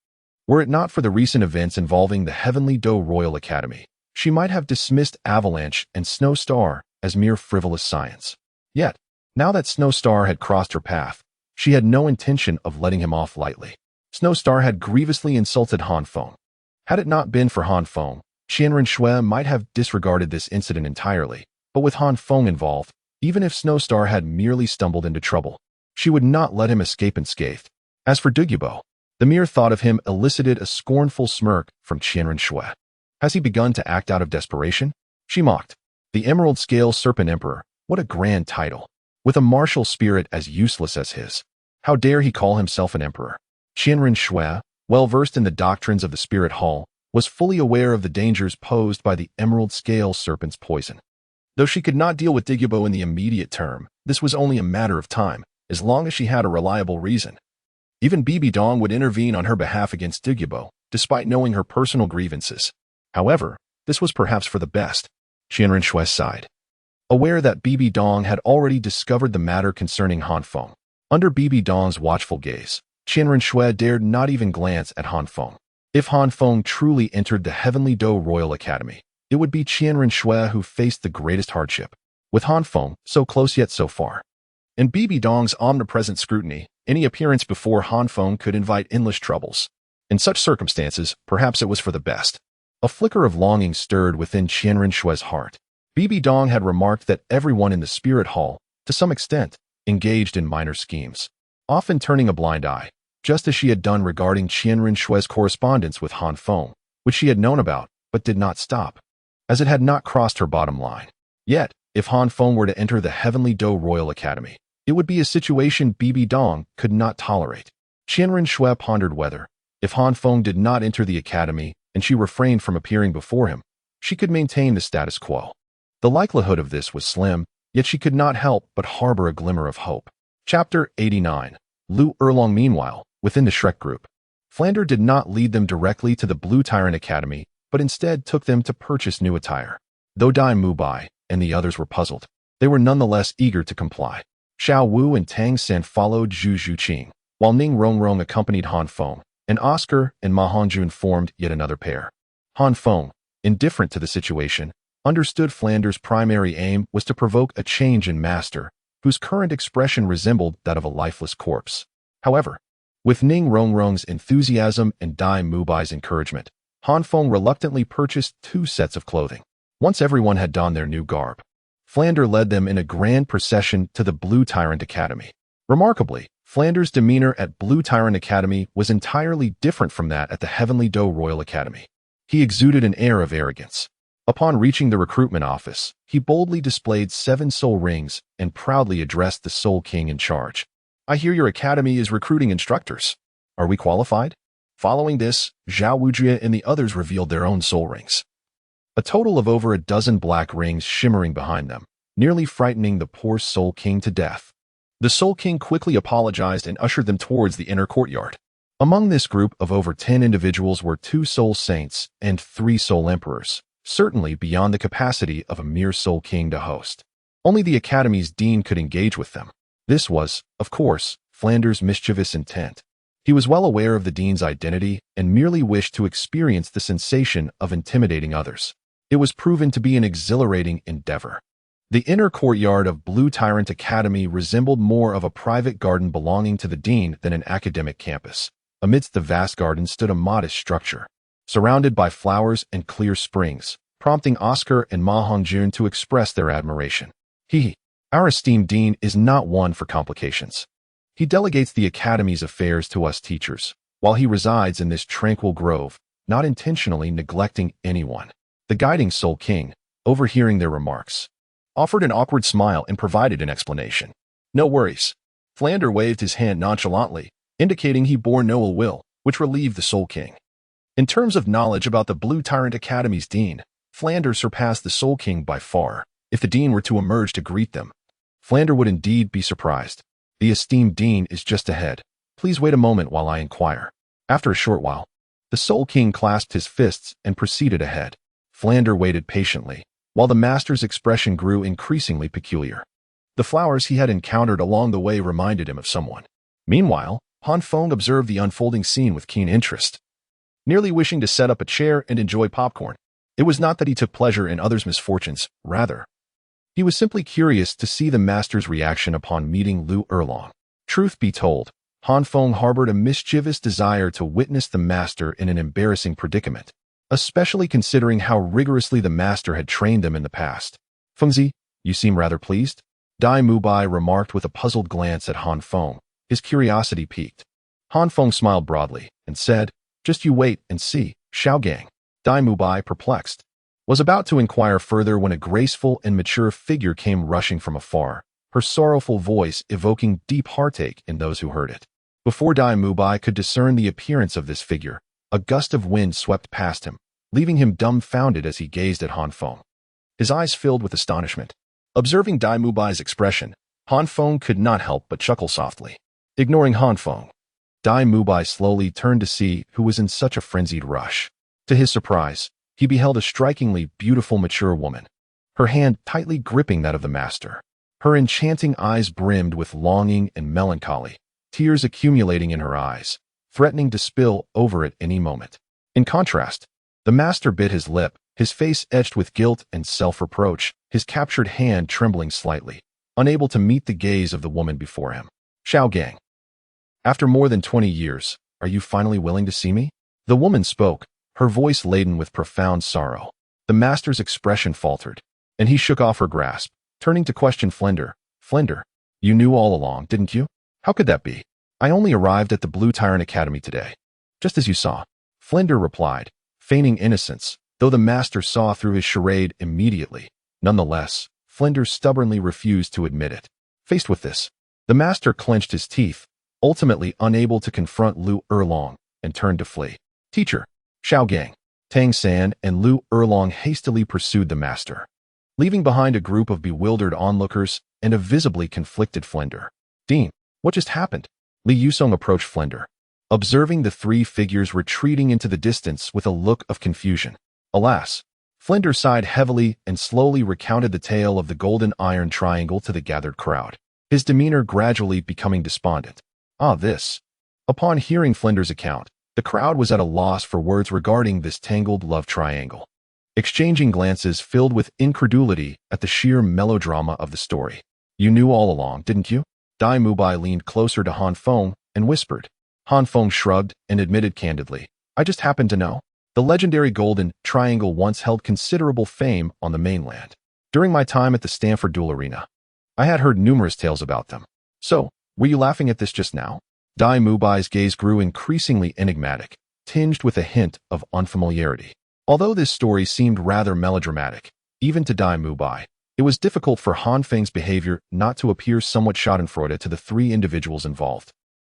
Were it not for the recent events involving the Heavenly Dou Royal Academy, she might have dismissed Avalanche and Snowstar as mere frivolous science. Yet, now that Snowstar had crossed her path, she had no intention of letting him off lightly. Snowstar had grievously insulted Han Feng. Had it not been for Han Feng, Chian Renua might have disregarded this incident entirely, but with Han Feng involved, even if Snowstar had merely stumbled into trouble, she would not let him escape unscathed. As for Dugu, the mere thought of him elicited a scornful smirk from Chian Renua. Has he begun to act out of desperation? She mocked. The Emerald Scale Serpent Emperor, what a grand title. With a martial spirit as useless as his. How dare he call himself an emperor? Qianren Shui, well versed in the doctrines of the Spirit Hall, was fully aware of the dangers posed by the Emerald Scale Serpent's poison. Though she could not deal with Dugu in the immediate term, this was only a matter of time, as long as she had a reliable reason. Even Bibi Dong would intervene on her behalf against Dugu, despite knowing her personal grievances. However, this was perhaps for the best. Qianren Shui sighed. Aware that Bibi Dong had already discovered the matter concerning Han Feng. Under Bibi Dong's watchful gaze, Qianren Shui dared not even glance at Han Feng. If Han Feng truly entered the Heavenly Dou Royal Academy, it would be Qianren Shui who faced the greatest hardship. With Han Feng so close yet so far. In Bibi Dong's omnipresent scrutiny, any appearance before Han Feng could invite endless troubles. In such circumstances, perhaps it was for the best. A flicker of longing stirred within Qianren Shui's heart. Bibi Dong had remarked that everyone in the Spirit Hall, to some extent, engaged in minor schemes, often turning a blind eye, just as she had done regarding Qianren Shui's correspondence with Han Feng, which she had known about, but did not stop, as it had not crossed her bottom line. Yet, if Han Feng were to enter the Heavenly Dou Royal Academy, it would be a situation Bibi Dong could not tolerate. Qianren Shui pondered whether, if Han Feng did not enter the academy and she refrained from appearing before him, she could maintain the status quo. The likelihood of this was slim, yet she could not help but harbor a glimmer of hope. Chapter 89. Lu Erlong. Meanwhile, within the Shrek group, Flander did not lead them directly to the Blue Tyrant Academy, but instead took them to purchase new attire. Though Dai Mubai and the others were puzzled, they were nonetheless eager to comply. Xiao Wu and Tang San followed Zhu Zhuqing, while Ning Rongrong accompanied Han Feng, and Oscar and Ma Hongjun formed yet another pair. Han Feng, indifferent to the situation, understood Flander's primary aim was to provoke a change in Master, whose current expression resembled that of a lifeless corpse. However, with Ning Rongrong's enthusiasm and Dai Mubai's encouragement, Han Feng reluctantly purchased 2 sets of clothing. Once everyone had donned their new garb, Flander led them in a grand procession to the Blue Tyrant Academy. Remarkably, Flander's demeanor at Blue Tyrant Academy was entirely different from that at the Heavenly Dou Royal Academy. He exuded an air of arrogance. Upon reaching the recruitment office, he boldly displayed 7 soul rings and proudly addressed the Soul King in charge. I hear your academy is recruiting instructors. Are we qualified? Following this, Zhao Wujie and the others revealed their own soul rings. A total of over a dozen black rings shimmering behind them, nearly frightening the poor Soul King to death. The Soul King quickly apologized and ushered them towards the inner courtyard. Among this group of over 10 individuals were 2 Soul Saints and 3 Soul Emperors, certainly beyond the capacity of a mere Soul King to host. Only the Academy's dean could engage with them. This was, of course, Flander's mischievous intent. He was well aware of the dean's identity and merely wished to experience the sensation of intimidating others. It was proven to be an exhilarating endeavor. The inner courtyard of Blue Tyrant Academy resembled more of a private garden belonging to the dean than an academic campus. Amidst the vast garden stood a modest structure, surrounded by flowers and clear springs, prompting Oscar and Ma Hongjun to express their admiration. Our esteemed dean is not one for complications. He delegates the academy's affairs to us teachers, while he resides in this tranquil grove, not intentionally neglecting anyone. The guiding Soul King, overhearing their remarks, offered an awkward smile and provided an explanation. No worries. Flander waved his hand nonchalantly, indicating he bore no ill will, which relieved the Soul King. In terms of knowledge about the Blue Tyrant Academy's dean, Flander surpassed the Soul King by far. If the dean were to emerge to greet them, Flander would indeed be surprised. The esteemed dean is just ahead. Please wait a moment while I inquire. After a short while, the Soul King clasped his fists and proceeded ahead. Flander waited patiently, while the master's expression grew increasingly peculiar. The flowers he had encountered along the way reminded him of someone. Meanwhile, Han Feng observed the unfolding scene with keen interest, nearly wishing to set up a chair and enjoy popcorn. It was not that he took pleasure in others' misfortunes, rather, he was simply curious to see the master's reaction upon meeting Lu Erlong. Truth be told, Han Feng harbored a mischievous desire to witness the master in an embarrassing predicament, especially considering how rigorously the master had trained them in the past. Fengzi, you seem rather pleased? Dai Mubai remarked with a puzzled glance at Han Feng, his curiosity piqued. Han Feng smiled broadly and said, just you wait and see, Xiao Gang. Dai Mubai, perplexed, was about to inquire further when a graceful and mature figure came rushing from afar, her sorrowful voice evoking deep heartache in those who heard it. Before Dai Mubai could discern the appearance of this figure, a gust of wind swept past him, leaving him dumbfounded as he gazed at Han Feng. His eyes filled with astonishment. Observing Dai Mubai's expression, Han Feng could not help but chuckle softly. Ignoring Han Feng, Dai Mubai slowly turned to see who was in such a frenzied rush. To his surprise, he beheld a strikingly beautiful mature woman, her hand tightly gripping that of the master. Her enchanting eyes brimmed with longing and melancholy, tears accumulating in her eyes, threatening to spill over at any moment. In contrast, the master bit his lip, his face etched with guilt and self-reproach, his captured hand trembling slightly, unable to meet the gaze of the woman before him. Xiao Gang. After more than 20 years, are you finally willing to see me? The woman spoke, her voice laden with profound sorrow. The master's expression faltered, and he shook off her grasp, turning to question Flender. Flender, you knew all along, didn't you? How could that be? I only arrived at the Blue Tyrant Academy today. Just as you saw. Flender replied, feigning innocence, though the master saw through his charade immediately. Nonetheless, Flender stubbornly refused to admit it. Faced with this, the master clenched his teeth, ultimately unable to confront Lu Erlong, and turned to flee. Teacher, Xiao Gang, Tang San, and Lu Erlong hastily pursued the master, leaving behind a group of bewildered onlookers and a visibly conflicted Flender. Dean, what just happened? Li Yusong approached Flender, observing the three figures retreating into the distance with a look of confusion. Alas, Flender sighed heavily and slowly recounted the tale of the golden iron triangle to the gathered crowd, his demeanor gradually becoming despondent. Upon hearing Flender's account, the crowd was at a loss for words regarding this tangled love triangle, exchanging glances filled with incredulity at the sheer melodrama of the story. You knew all along, didn't you? Dai Mubai leaned closer to Han Feng and whispered. Han Feng shrugged and admitted candidly, I just happened to know. The legendary Golden Triangle once held considerable fame on the mainland. During my time at the Stanford Duel Arena, I had heard numerous tales about them. So, were you laughing at this just now? Dai Mubai's gaze grew increasingly enigmatic, tinged with a hint of unfamiliarity. Although this story seemed rather melodramatic, even to Dai Mubai, it was difficult for Han Feng's behavior not to appear somewhat schadenfreude to the three individuals involved,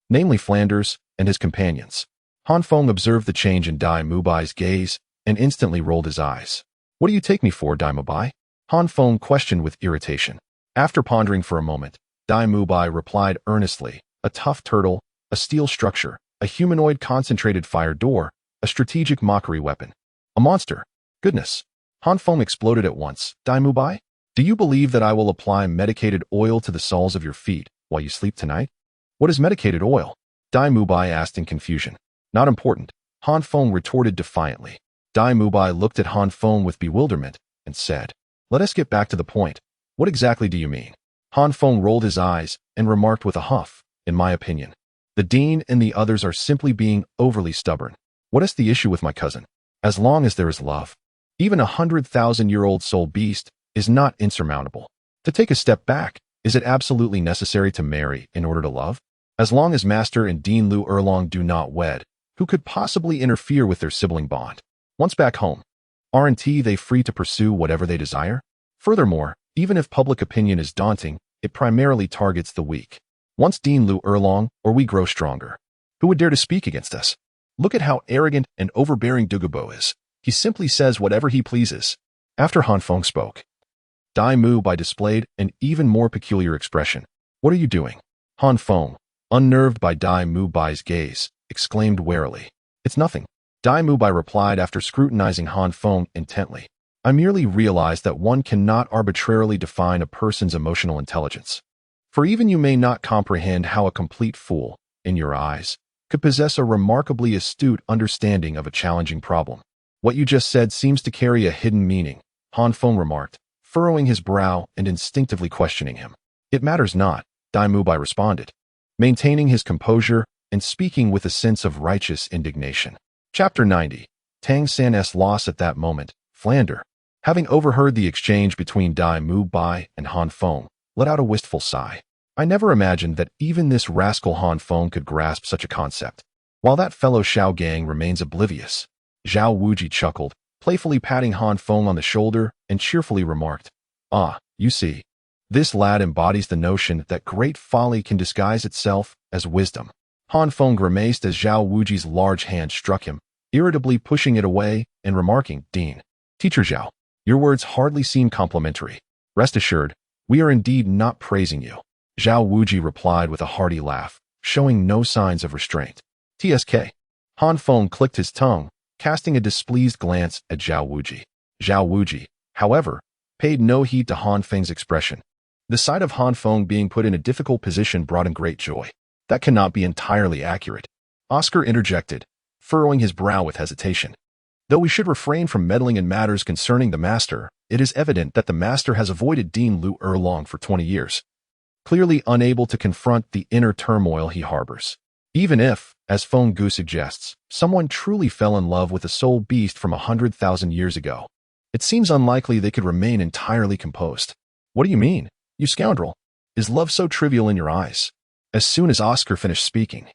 namely Flanders and his companions. Han Feng observed the change in Dai Mubai's gaze and instantly rolled his eyes. What do you take me for, Dai Mubai? Han Feng questioned with irritation. After pondering for a moment, Dai Mubai replied earnestly, a tough turtle, a steel structure, a humanoid concentrated fire door, a strategic mockery weapon. A monster. Goodness. Han Feng exploded at once. Dai Mubai? Do you believe that I will apply medicated oil to the soles of your feet while you sleep tonight? What is medicated oil? Dai Mubai asked in confusion. Not important, Han Feng retorted defiantly. Dai Mubai looked at Han Feng with bewilderment and said, Let us get back to the point. What exactly do you mean? Han Feng rolled his eyes and remarked with a huff, in my opinion, the dean and the others are simply being overly stubborn. What is the issue with my cousin? As long as there is love, even 100,000-year-old soul beast is not insurmountable. To take a step back, is it absolutely necessary to marry in order to love? As long as Master and Dean Lu Erlong do not wed, who could possibly interfere with their sibling bond? Once back home, aren't they free to pursue whatever they desire? Furthermore, even if public opinion is daunting, it primarily targets the weak. Once Dean Lu Erlong or we grow stronger, who would dare to speak against us? Look at how arrogant and overbearing Dugu is. He simply says whatever he pleases. After Han Feng spoke, Dai Mubai displayed an even more peculiar expression. What are you doing? Han Feng, unnerved by Dai Mubai's gaze, exclaimed warily. It's nothing. Dai Mubai replied after scrutinizing Han Feng intently. I merely realized that one cannot arbitrarily define a person's emotional intelligence. For even you may not comprehend how a complete fool, in your eyes, could possess a remarkably astute understanding of a challenging problem. What you just said seems to carry a hidden meaning, Han Feng remarked, furrowing his brow and instinctively questioning him. It matters not, Dai Mubai responded, maintaining his composure and speaking with a sense of righteous indignation. Chapter 90. Tang San's loss. At that moment, Flander, having overheard the exchange between Dai Mubai and Han Feng, let out a wistful sigh. I never imagined that even this rascal Han Feng could grasp such a concept. While that fellow Xiao Gang remains oblivious. Zhao Wuji chuckled, playfully patting Han Feng on the shoulder and cheerfully remarked, "Ah, you see. This lad embodies the notion that great folly can disguise itself as wisdom." Han Feng grimaced as Zhao Wuji's large hand struck him, irritably pushing it away and remarking, "Dean, Teacher Zhao, your words hardly seem complimentary. Rest assured, we are indeed not praising you." Zhao Wuji replied with a hearty laugh, showing no signs of restraint. "TSK." Han Feng clicked his tongue, casting a displeased glance at Zhao Wuji. Zhao Wuji, however, paid no heed to Han Feng's expression. The sight of Han Feng being put in a difficult position brought him great joy. "That cannot be entirely accurate," Oscar interjected, furrowing his brow with hesitation. "Though we should refrain from meddling in matters concerning the master, it is evident that the master has avoided Dean Lu Erlong for 20 years, clearly unable to confront the inner turmoil he harbors. Even if, as Feng Gu suggests, someone truly fell in love with a soul beast from 100,000 years ago, it seems unlikely they could remain entirely composed." "What do you mean, you scoundrel? Is love so trivial in your eyes?" As soon as Oscar finished speaking,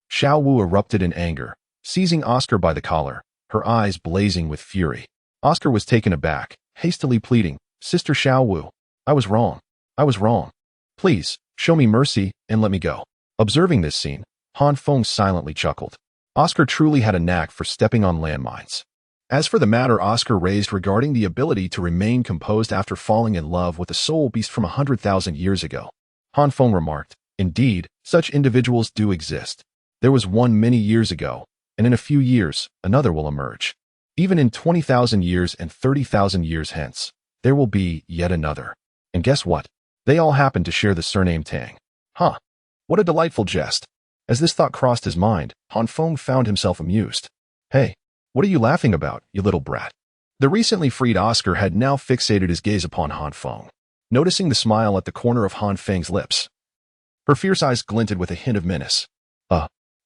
Xiao Wu erupted in anger, seizing Oscar by the collar, her eyes blazing with fury. Oscar was taken aback, hastily pleading, "Sister Xiao Wu, I was wrong. I was wrong. Please, show me mercy and let me go." Observing this scene, Han Feng silently chuckled. Oscar truly had a knack for stepping on landmines. As for the matter Oscar raised regarding the ability to remain composed after falling in love with a soul beast from 100,000 years ago, Han Feng remarked, "Indeed, such individuals do exist. There was one many years ago, and in a few years, another will emerge. Even in 20,000 years and 30,000 years hence, there will be yet another. And guess what? They all happen to share the surname Tang." Huh. What a delightful jest. As this thought crossed his mind, Han Feng found himself amused. "Hey, what are you laughing about, you little brat?" The recently freed Oscar had now fixated his gaze upon Han Feng, noticing the smile at the corner of Han Feng's lips. Her fierce eyes glinted with a hint of menace.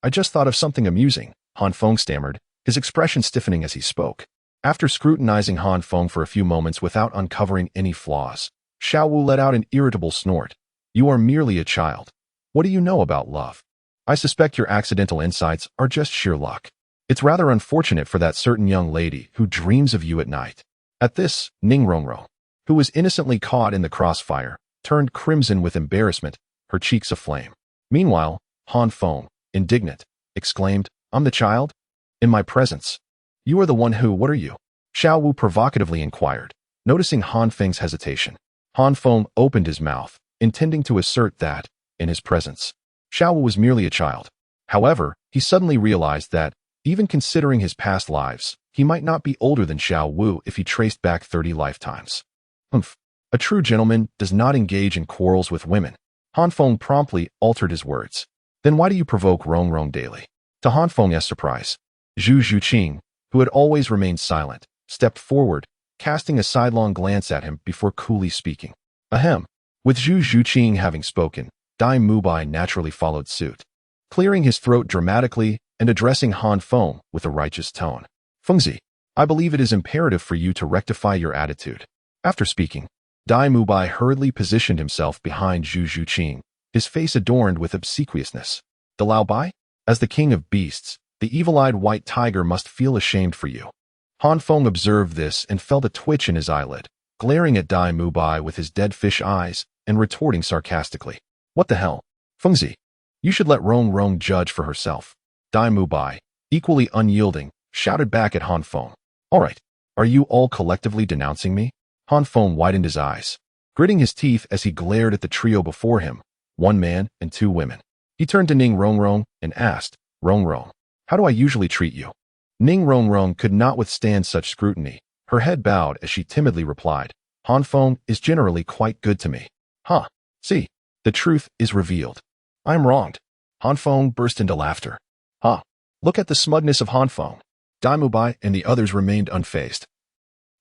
I just thought of something amusing," Han Feng stammered, his expression stiffening as he spoke. After scrutinizing Han Feng for a few moments without uncovering any flaws, Xiao Wu let out an irritable snort. "You are merely a child. What do you know about love? I suspect your accidental insights are just sheer luck. It's rather unfortunate for that certain young lady who dreams of you at night." At this, Ning Rongrong, who was innocently caught in the crossfire, turned crimson with embarrassment, her cheeks aflame. Meanwhile, Han Feng, indignant, exclaimed, "I'm the child? In my presence? You are the one who, what are you?" Xiao Wu provocatively inquired, noticing Han Feng's hesitation. Han Feng opened his mouth, intending to assert that, in his presence, Xiao Wu was merely a child. However, he suddenly realized that, even considering his past lives, he might not be older than Xiao Wu if he traced back 30 lifetimes. A true gentleman does not engage in quarrels with women. Han Feng promptly altered his words. "Then why do you provoke Rongrong daily?" To Han Feng's surprise, Zhu Zhuqing, who had always remained silent, stepped forward, casting a sidelong glance at him before coolly speaking. Ahem. With Zhu Zhuqing having spoken, Dai Mubai naturally followed suit, clearing his throat dramatically and addressing Han Feng with a righteous tone. "Fengzi, I believe it is imperative for you to rectify your attitude." After speaking, Dai Mubai hurriedly positioned himself behind Zhu Zhuqing, his face adorned with obsequiousness. "Douluo Bai? As the king of beasts, the evil-eyed white tiger must feel ashamed for you." Han Feng observed this and felt a twitch in his eyelid, glaring at Dai Mubai with his dead fish eyes and retorting sarcastically, "What the hell? Fengzi, you should let Rongrong judge for herself." Dai Mubai, equally unyielding, shouted back at Han Feng. "All right, are you all collectively denouncing me?" Han Feng widened his eyes, gritting his teeth as he glared at the trio before him, one man and two women. He turned to Ning Rongrong and asked, "Rongrong, how do I usually treat you?" Ning Rongrong could not withstand such scrutiny. Her head bowed as she timidly replied, "Han Feng is generally quite good to me." "Huh. See, the truth is revealed. I'm wronged." Han Feng burst into laughter. "Huh. Look at the smugness of Han Feng." Dai Mubai and the others remained unfazed,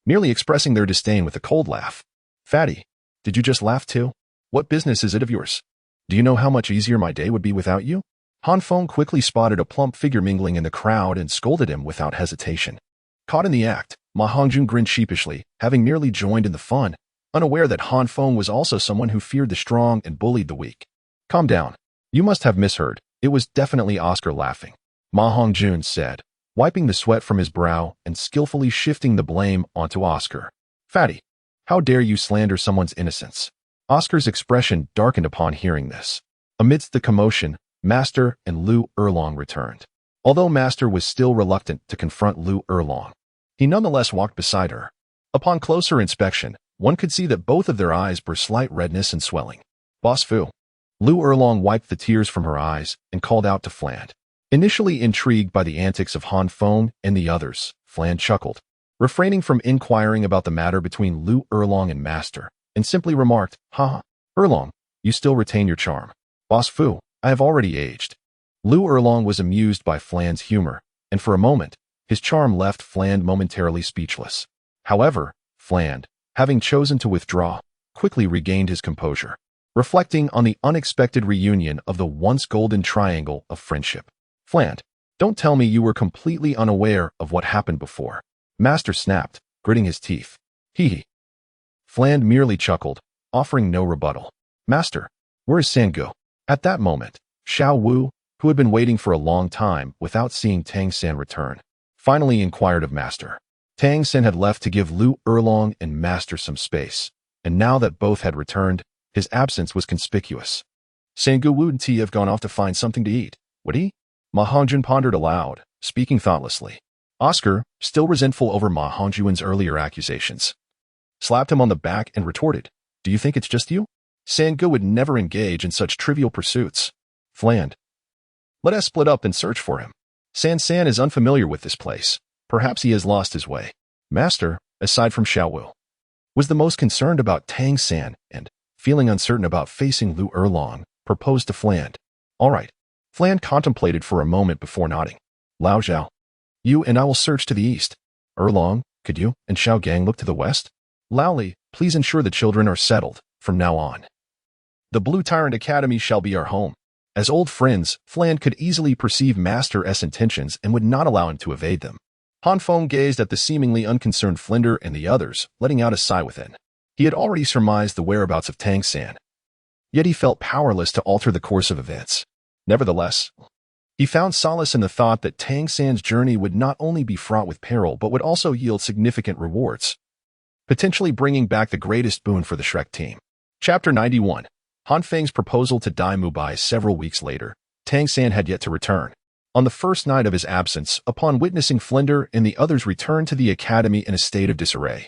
merely expressing their disdain with a cold laugh. "Fatty, did you just laugh too? What business is it of yours? Do you know how much easier my day would be without you?" Han Feng quickly spotted a plump figure mingling in the crowd and scolded him without hesitation. Caught in the act, Ma Hongjun grinned sheepishly, having merely joined in the fun, unaware that Han Feng was also someone who feared the strong and bullied the weak. "Calm down. You must have misheard. It was definitely Oscar laughing," Ma Hongjun said, wiping the sweat from his brow and skillfully shifting the blame onto Oscar. "Fatty, how dare you slander someone's innocence?" Oscar's expression darkened upon hearing this. Amidst the commotion, Master and Lu Erlong returned. Although Master was still reluctant to confront Lu Erlong, he nonetheless walked beside her. Upon closer inspection, one could see that both of their eyes bore slight redness and swelling. "Boss Fu." Lu Erlong wiped the tears from her eyes and called out to Fland. Initially intrigued by the antics of Han Feng and the others, Fland chuckled, refraining from inquiring about the matter between Lu Erlong and Master, and simply remarked, "Haha, Erlong, you still retain your charm. Boss Fu, I have already aged." Lu Erlong was amused by Fland's humor, and for a moment, his charm left Fland momentarily speechless. However, Fland, having chosen to withdraw, quickly regained his composure, reflecting on the unexpected reunion of the once golden triangle of friendship. "Fland, don't tell me you were completely unaware of what happened before." Master snapped, gritting his teeth. "Hee hee." Fland merely chuckled, offering no rebuttal. "Master, where is Sangu?" At that moment, Xiao Wu, who had been waiting for a long time without seeing Tang San return, finally inquired of Master. Tang San had left to give Lu Erlong and Master some space, and now that both had returned, his absence was conspicuous. "Sangu wouldn't he have gone off to find something to eat, would he?" Ma Hongjun pondered aloud, speaking thoughtlessly. Oscar, still resentful over Ma Hongjun's earlier accusations, slapped him on the back and retorted, "Do you think it's just you? Sangu would never engage in such trivial pursuits." Fland, "Let us split up and search for him. San San is unfamiliar with this place. Perhaps he has lost his way." Master, aside from Xiao Wu, was the most concerned about Tang San and, feeling uncertain about facing Lu Erlong, proposed to Fland. "All right." Fland contemplated for a moment before nodding. "Lao Zhao, you and I will search to the east. Erlong, could you and Xiao Gang look to the west? Lao Li, please ensure the children are settled from now on. The Blue Tyrant Academy shall be our home." As old friends, Fland could easily perceive Master's intentions and would not allow him to evade them. Han Feng gazed at the seemingly unconcerned Flinder and the others, letting out a sigh within. He had already surmised the whereabouts of Tang San, yet he felt powerless to alter the course of events. Nevertheless, he found solace in the thought that Tang San's journey would not only be fraught with peril but would also yield significant rewards, potentially bringing back the greatest boon for the Shrek team. Chapter 91. Han Feng's proposal to Dai Mubai. Several weeks later, Tang San had yet to return. On the first night of his absence, upon witnessing Flinder and the others return to the academy in a state of disarray,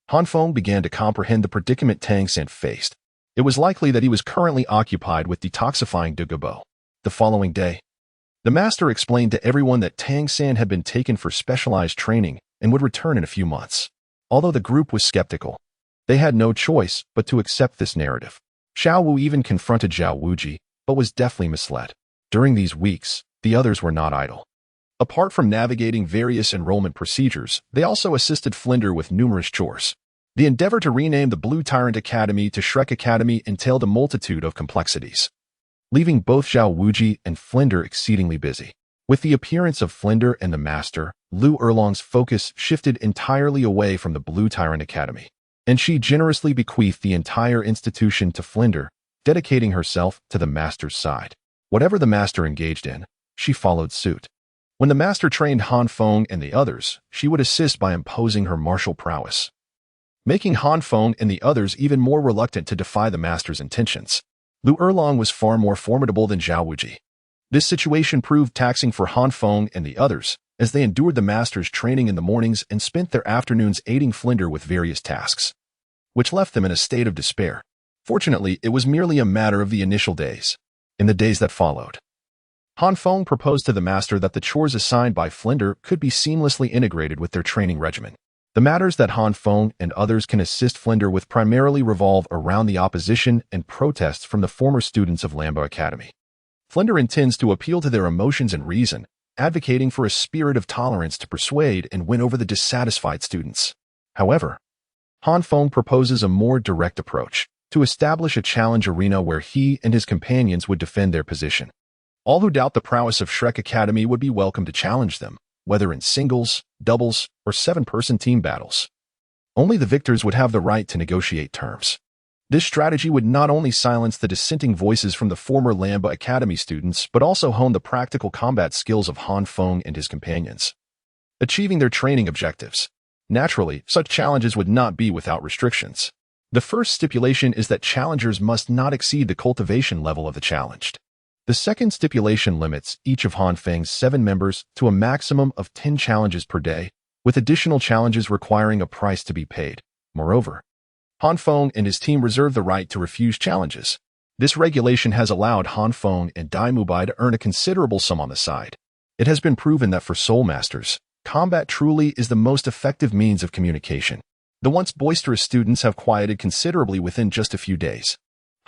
Han Feng began to comprehend the predicament Tang San faced. It was likely that he was currently occupied with detoxifying Dugu. The following day, the master explained to everyone that Tang San had been taken for specialized training and would return in a few months. Although the group was skeptical, they had no choice but to accept this narrative. Xiao Wu even confronted Zhao Wuji, but was deftly misled. During these weeks, the others were not idle. Apart from navigating various enrollment procedures, they also assisted Flinder with numerous chores. The endeavor to rename the Blue Tyrant Academy to Shrek Academy entailed a multitude of complexities, leaving both Zhao Wuji and Flinder exceedingly busy. With the appearance of Flinder and the Master, Lu Erlong's focus shifted entirely away from the Blue Tyrant Academy, and she generously bequeathed the entire institution to Flinder, dedicating herself to the Master's side. Whatever the Master engaged in, she followed suit. When the Master trained Han Feng and the others, she would assist by imposing her martial prowess, making Han Feng and the others even more reluctant to defy the Master's intentions. Lu Erlong was far more formidable than Zhao Wuji. This situation proved taxing for Han Feng and the others, as they endured the Master's training in the mornings and spent their afternoons aiding Flinder with various tasks, which left them in a state of despair. Fortunately, it was merely a matter of the initial days. In the days that followed, Han Feng proposed to the Master that the chores assigned by Flinder could be seamlessly integrated with their training regimen. The matters that Han Feng and others can assist Flinder with primarily revolve around the opposition and protests from the former students of Lambo Academy. Flinder intends to appeal to their emotions and reason, advocating for a spirit of tolerance to persuade and win over the dissatisfied students. However, Han Feng proposes a more direct approach, to establish a challenge arena where he and his companions would defend their position. All who doubt the prowess of Shrek Academy would be welcome to challenge them, whether in singles, doubles, or 7-person team battles. Only the victors would have the right to negotiate terms. This strategy would not only silence the dissenting voices from the former Lamba Academy students, but also hone the practical combat skills of Han Feng and his companions. achieving their training objectives. Naturally, such challenges would not be without restrictions. The first stipulation is that challengers must not exceed the cultivation level of the challenged. The second stipulation limits each of Han Feng's 7 members to a maximum of 10 challenges per day, with additional challenges requiring a price to be paid. Moreover, Han Feng and his team reserve the right to refuse challenges. This regulation has allowed Han Feng and Dai Mubai to earn a considerable sum on the side. It has been proven that for Soul Masters, combat truly is the most effective means of communication. The once boisterous students have quieted considerably within just a few days.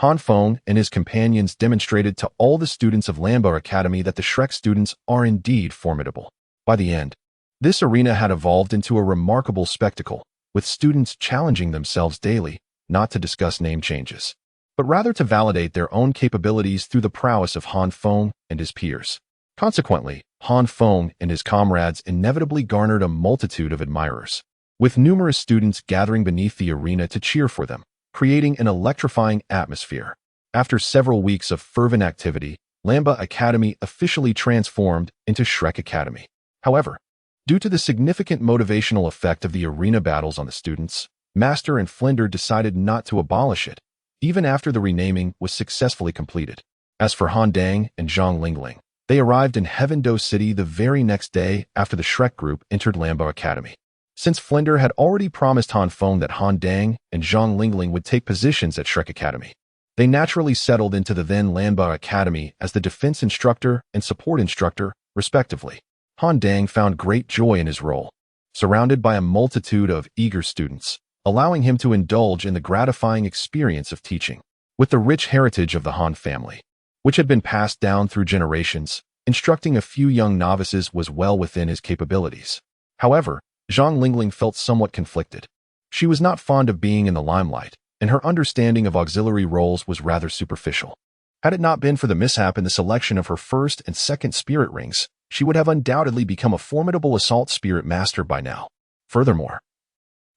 Han Feng and his companions demonstrated to all the students of Lambo Academy that the Shrek students are indeed formidable. By the end, this arena had evolved into a remarkable spectacle, with students challenging themselves daily, not to discuss name changes, but rather to validate their own capabilities through the prowess of Han Feng and his peers. Consequently, Han Feng and his comrades inevitably garnered a multitude of admirers, with numerous students gathering beneath the arena to cheer for them, creating an electrifying atmosphere. After several weeks of fervent activity, Lamba Academy officially transformed into Shrek Academy. However, due to the significant motivational effect of the arena battles on the students, Master and Flinder decided not to abolish it, even after the renaming was successfully completed. As for Han Dang and Zhang Lingling, they arrived in Heaven Do City the very next day after the Shrek group entered Lambo Academy. Since Flinder had already promised Han Feng that Han Dang and Zhang Lingling would take positions at Shrek Academy, they naturally settled into the then Lambo Academy as the defense instructor and support instructor, respectively. Han Dang found great joy in his role, surrounded by a multitude of eager students, allowing him to indulge in the gratifying experience of teaching. With the rich heritage of the Han family, which had been passed down through generations, instructing a few young novices was well within his capabilities. However, Zhang Lingling felt somewhat conflicted. She was not fond of being in the limelight, and her understanding of auxiliary roles was rather superficial. Had it not been for the mishap in the selection of her first and second spirit rings, she would have undoubtedly become a formidable assault spirit master by now. Furthermore,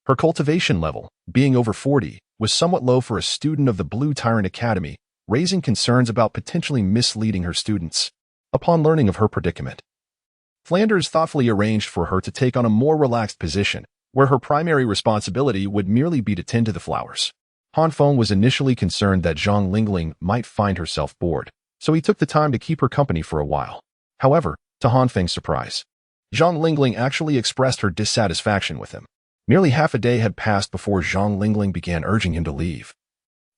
her cultivation level, being over 40, was somewhat low for a student of the Blue Tyrant Academy, raising concerns about potentially misleading her students. Upon learning of her predicament, Flanders thoughtfully arranged for her to take on a more relaxed position, where her primary responsibility would merely be to tend to the flowers. Han Feng was initially concerned that Zhang Lingling might find herself bored, so he took the time to keep her company for a while. However, to Han Feng's surprise, Zhang Lingling actually expressed her dissatisfaction with him. Nearly half a day had passed before Zhang Lingling began urging him to leave,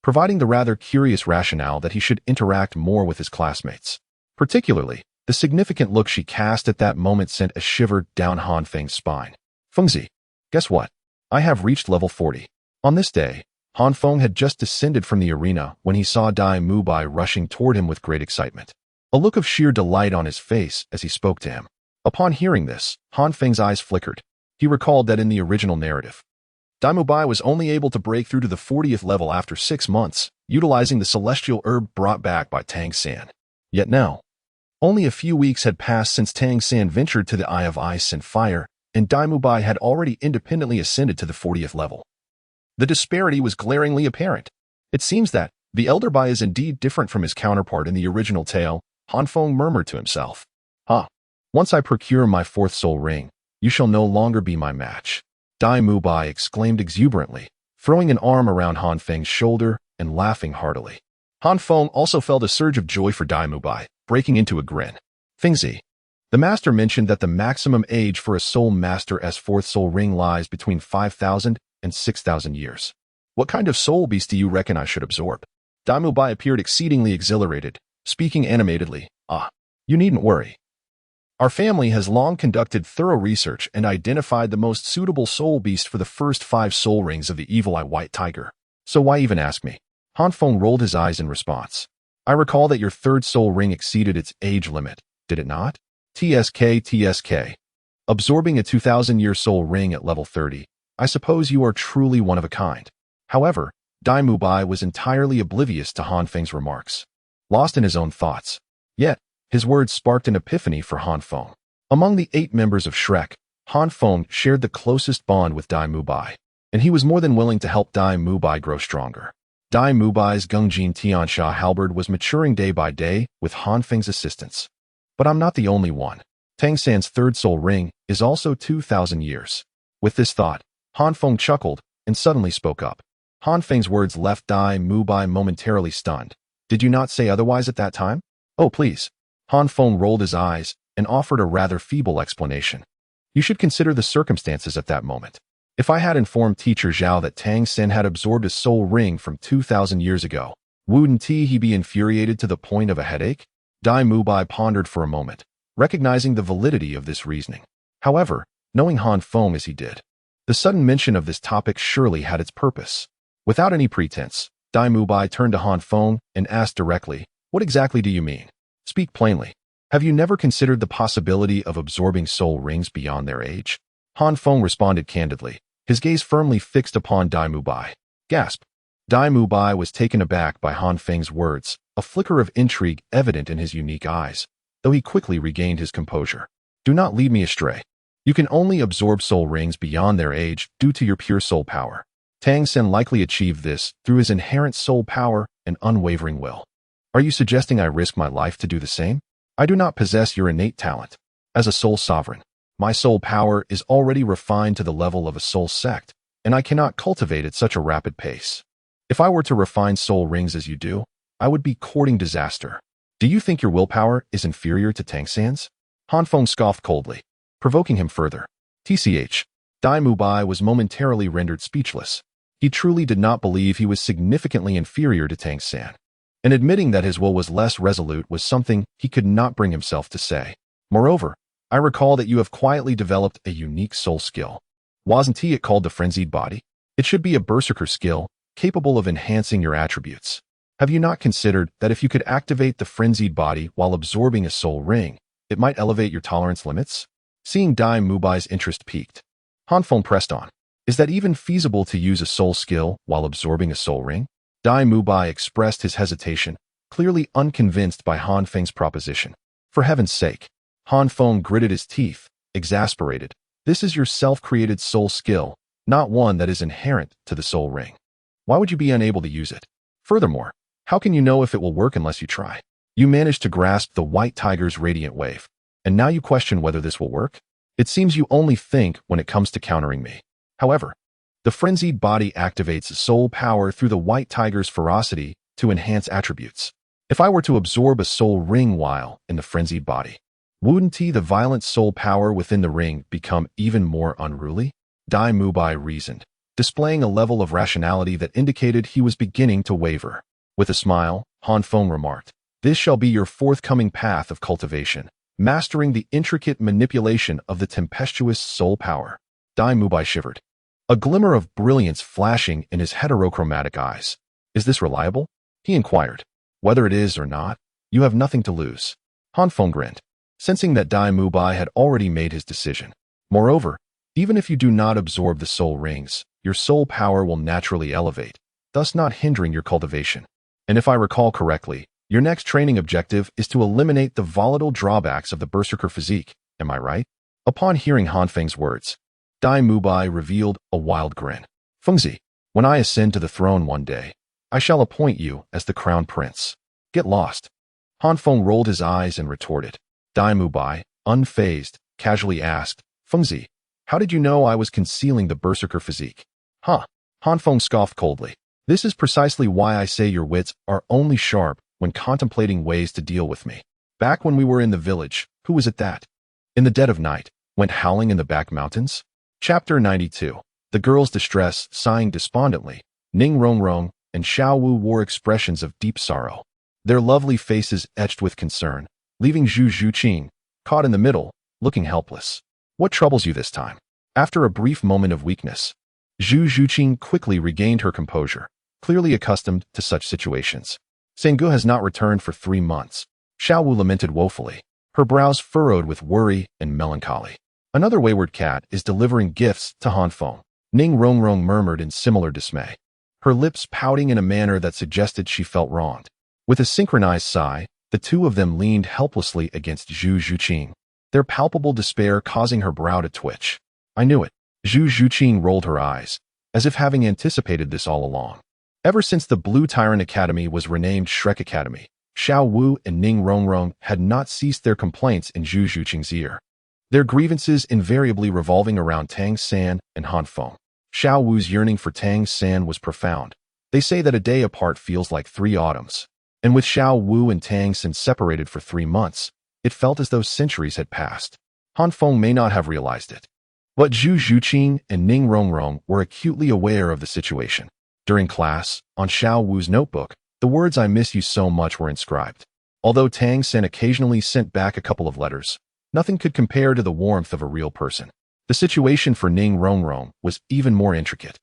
providing the rather curious rationale that he should interact more with his classmates. Particularly, the significant look she cast at that moment sent a shiver down Han Feng's spine. Fengzi, guess what? I have reached level 40. On this day, Han Feng had just descended from the arena when he saw Dai Mubai rushing toward him with great excitement, a look of sheer delight on his face as he spoke to him. Upon hearing this, Han Feng's eyes flickered. He recalled that in the original narrative, Dai Mubai was only able to break through to the 40th level after 6 months, utilizing the celestial herb brought back by Tang San. Yet now, only a few weeks had passed since Tang San ventured to the Eye of Ice and Fire, and Dai Mubai had already independently ascended to the 40th level. The disparity was glaringly apparent. It seems that the Elder Bai is indeed different from his counterpart in the original tale, Han Feng murmured to himself. Once I procure my 4th soul ring, you shall no longer be my match. Dai Mubai exclaimed exuberantly, throwing an arm around Han Feng's shoulder and laughing heartily. Han Feng also felt a surge of joy for Dai Mubai, breaking into a grin. Fengzi, the master mentioned that the maximum age for a soul master as 4th soul ring lies between 5,000 and 6,000 years. What kind of soul beast do you reckon I should absorb? Dai Mubai appeared exceedingly exhilarated, speaking animatedly. You needn't worry. Our family has long conducted thorough research and identified the most suitable soul beast for the first 5 soul rings of the Evil Eye White Tiger. So why even ask me? Han Feng rolled his eyes in response. I recall that your 3rd soul ring exceeded its age limit, did it not? TSK. Absorbing a 2,000-year soul ring at level 30, I suppose you are truly one of a kind. However, Dai Mubai was entirely oblivious to Han Feng's remarks, lost in his own thoughts. Yet, his words sparked an epiphany for Han Feng. Among the 8 members of Shrek, Han Feng shared the closest bond with Dai Mubai, and he was more than willing to help Dai Mubai grow stronger. Dai Mubai's Gungjin Tiansha halberd was maturing day by day with Han Feng's assistance. But I'm not the only one. Tang San's third soul ring is also 2,000 years. With this thought, Han Feng chuckled and suddenly spoke up. Han Feng's words left Dai Mubai momentarily stunned. Did you not say otherwise at that time? Oh, please. Han Feng rolled his eyes and offered a rather feeble explanation. You should consider the circumstances at that moment. If I had informed Teacher Zhao that Tang San had absorbed a soul ring from 2,000 years ago, wouldn't he be infuriated to the point of a headache? Dai Mubai pondered for a moment, recognizing the validity of this reasoning. However, knowing Han Feng as he did, the sudden mention of this topic surely had its purpose. Without any pretense, Dai Mubai turned to Han Feng and asked directly, what exactly do you mean? Speak plainly. Have you never considered the possibility of absorbing soul rings beyond their age? Han Feng responded candidly, his gaze firmly fixed upon Dai Mubai. Gasp. Dai Mubai was taken aback by Han Feng's words, a flicker of intrigue evident in his unique eyes, though he quickly regained his composure. Do not lead me astray. You can only absorb soul rings beyond their age due to your pure soul power. Tang San likely achieved this through his inherent soul power and unwavering will. Are you suggesting I risk my life to do the same? I do not possess your innate talent. As a soul sovereign, my soul power is already refined to the level of a soul sect, and I cannot cultivate at such a rapid pace. If I were to refine soul rings as you do, I would be courting disaster. Do you think your willpower is inferior to Tang San's? Han Feng scoffed coldly, provoking him further. TCH. Dai Mubai was momentarily rendered speechless. He truly did not believe he was significantly inferior to Tang San. And admitting that his will was less resolute was something he could not bring himself to say. Moreover, I recall that you have quietly developed a unique soul skill. Wasn't it called the frenzied body? It should be a berserker skill, capable of enhancing your attributes. Have you not considered that if you could activate the frenzied body while absorbing a soul ring, it might elevate your tolerance limits? Seeing Dai Mubai's interest piqued, Han Feng pressed on. Is that even feasible to use a soul skill while absorbing a soul ring? Dai Mubai expressed his hesitation, clearly unconvinced by Han Feng's proposition. For heaven's sake. Han Feng gritted his teeth, exasperated. This is your self-created soul skill, not one that is inherent to the soul ring. Why would you be unable to use it? Furthermore, how can you know if it will work unless you try? You managed to grasp the white tiger's radiant wave, and now you question whether this will work? It seems you only think when it comes to countering me. However, the frenzied body activates soul power through the white tiger's ferocity to enhance attributes. If I were to absorb a soul ring while in the frenzied body, wouldn't the violent soul power within the ring become even more unruly? Dai Mubai reasoned, displaying a level of rationality that indicated he was beginning to waver. With a smile, Han Feng remarked, this shall be your forthcoming path of cultivation, mastering the intricate manipulation of the tempestuous soul power. Dai Mubai shivered, a glimmer of brilliance flashing in his heterochromatic eyes. Is this reliable? He inquired. Whether it is or not, you have nothing to lose. Han Feng grinned, sensing that Dai Mubai had already made his decision. Moreover, even if you do not absorb the soul rings, your soul power will naturally elevate, thus not hindering your cultivation. And if I recall correctly, your next training objective is to eliminate the volatile drawbacks of the berserker physique, am I right? Upon hearing Han Feng's words, Dai Mubai revealed a wild grin. Fengzi, when I ascend to the throne one day, I shall appoint you as the crown prince. Get lost. Han Feng rolled his eyes and retorted. Dai Mubai, unfazed, casually asked, Fengzi, how did you know I was concealing the berserker physique? Huh? Han Feng scoffed coldly. This is precisely why I say your wits are only sharp when contemplating ways to deal with me. Back when we were in the village, who was it that, in the dead of night, went howling in the back mountains? Chapter 92. The girl's distress, sighing despondently, Ning Rongrong and Xiao Wu wore expressions of deep sorrow, their lovely faces etched with concern, leaving Zhu Zhuqing, caught in the middle, looking helpless. What troubles you this time? After a brief moment of weakness, Zhu Zhuqing quickly regained her composure, clearly accustomed to such situations. Sengu has not returned for 3 months. Xiao Wu lamented woefully, her brows furrowed with worry and melancholy. Another wayward cat is delivering gifts to Han Feng. Ning Rongrong murmured in similar dismay, her lips pouting in a manner that suggested she felt wronged. With a synchronized sigh, the two of them leaned helplessly against Zhu Zhuqing, their palpable despair causing her brow to twitch. I knew it. Zhu Zhuqing rolled her eyes, as if having anticipated this all along. Ever since the Blue Tyrant Academy was renamed Shrek Academy, Xiao Wu and Ning Rongrong had not ceased their complaints in Zhu Zhuqing's ear. their grievances invariably revolving around Tang San and Han Feng. Xiao Wu's yearning for Tang San was profound. They say that a day apart feels like 3 autumns. And with Xiao Wu and Tang San separated for 3 months, it felt as though centuries had passed. Han Feng may not have realized it, but Zhu Zhuqing and Ning Rongrong were acutely aware of the situation. During class, on Xiao Wu's notebook, the words "I miss you so much" were inscribed. Although Tang San occasionally sent back a couple of letters, nothing could compare to the warmth of a real person. The situation for Ning Rongrong was even more intricate.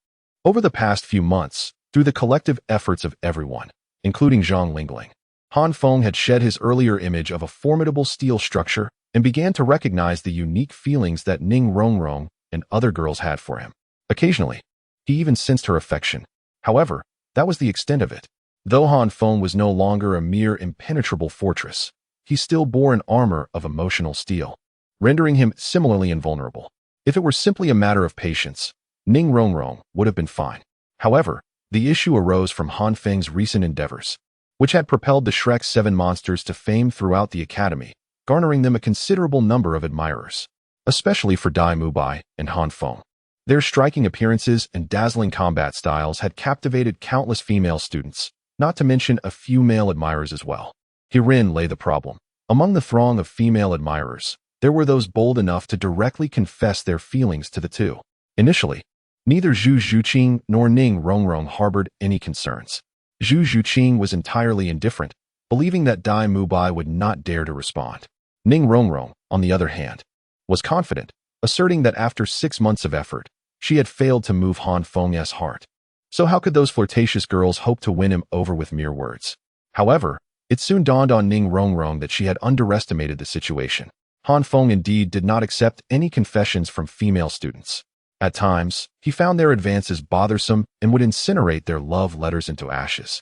Over the past few months, through the collective efforts of everyone, including Zhang Lingling, Han Feng had shed his earlier image of a formidable steel structure and began to recognize the unique feelings that Ning Rongrong and other girls had for him. Occasionally, he even sensed her affection. However, that was the extent of it. Though Han Feng was no longer a mere impenetrable fortress, he still bore an armor of emotional steel, rendering him similarly invulnerable. If it were simply a matter of patience, Ning Rongrong would have been fine. However, the issue arose from Han Feng's recent endeavors, which had propelled the Shrek 7 monsters to fame throughout the academy, garnering them a considerable number of admirers, especially for Dai Mubai and Han Feng. Their striking appearances and dazzling combat styles had captivated countless female students, not to mention a few male admirers as well. Herein lay the problem. Among the throng of female admirers, there were those bold enough to directly confess their feelings to the two. Initially, neither Zhu Zhuqing nor Ning Rongrong harbored any concerns. Zhu Zhuqing was entirely indifferent, believing that Dai Mubai would not dare to respond. Ning Rongrong, on the other hand, was confident, asserting that after 6 months of effort, she had failed to move Han Feng's heart. So how could those flirtatious girls hope to win him over with mere words? However, it soon dawned on Ning Rongrong that she had underestimated the situation. Han Feng indeed did not accept any confessions from female students. At times, he found their advances bothersome and would incinerate their love letters into ashes,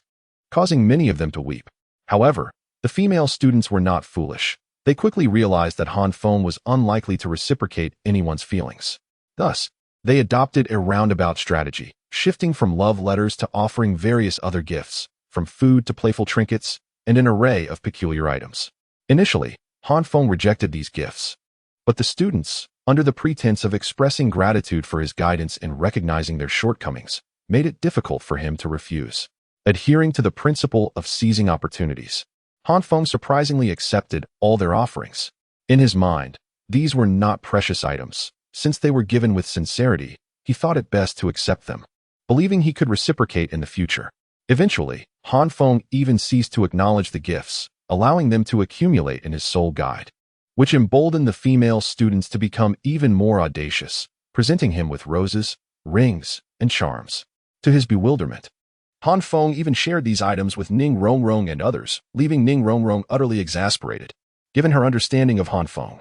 causing many of them to weep. However, the female students were not foolish. They quickly realized that Han Feng was unlikely to reciprocate anyone's feelings. Thus, they adopted a roundabout strategy, shifting from love letters to offering various other gifts, from food to playful trinkets, and an array of peculiar items. Initially, Han Feng rejected these gifts, but the students, under the pretense of expressing gratitude for his guidance and recognizing their shortcomings, made it difficult for him to refuse. Adhering to the principle of seizing opportunities, Han Feng surprisingly accepted all their offerings. In his mind, these were not precious items. Since they were given with sincerity, he thought it best to accept them, believing he could reciprocate in the future. Eventually, Han Feng even ceased to acknowledge the gifts, allowing them to accumulate in his soul guide, which emboldened the female students to become even more audacious, presenting him with roses, rings, and charms. To his bewilderment, Han Feng even shared these items with Ning Rongrong and others, leaving Ning Rongrong utterly exasperated. Given her understanding of Han Feng,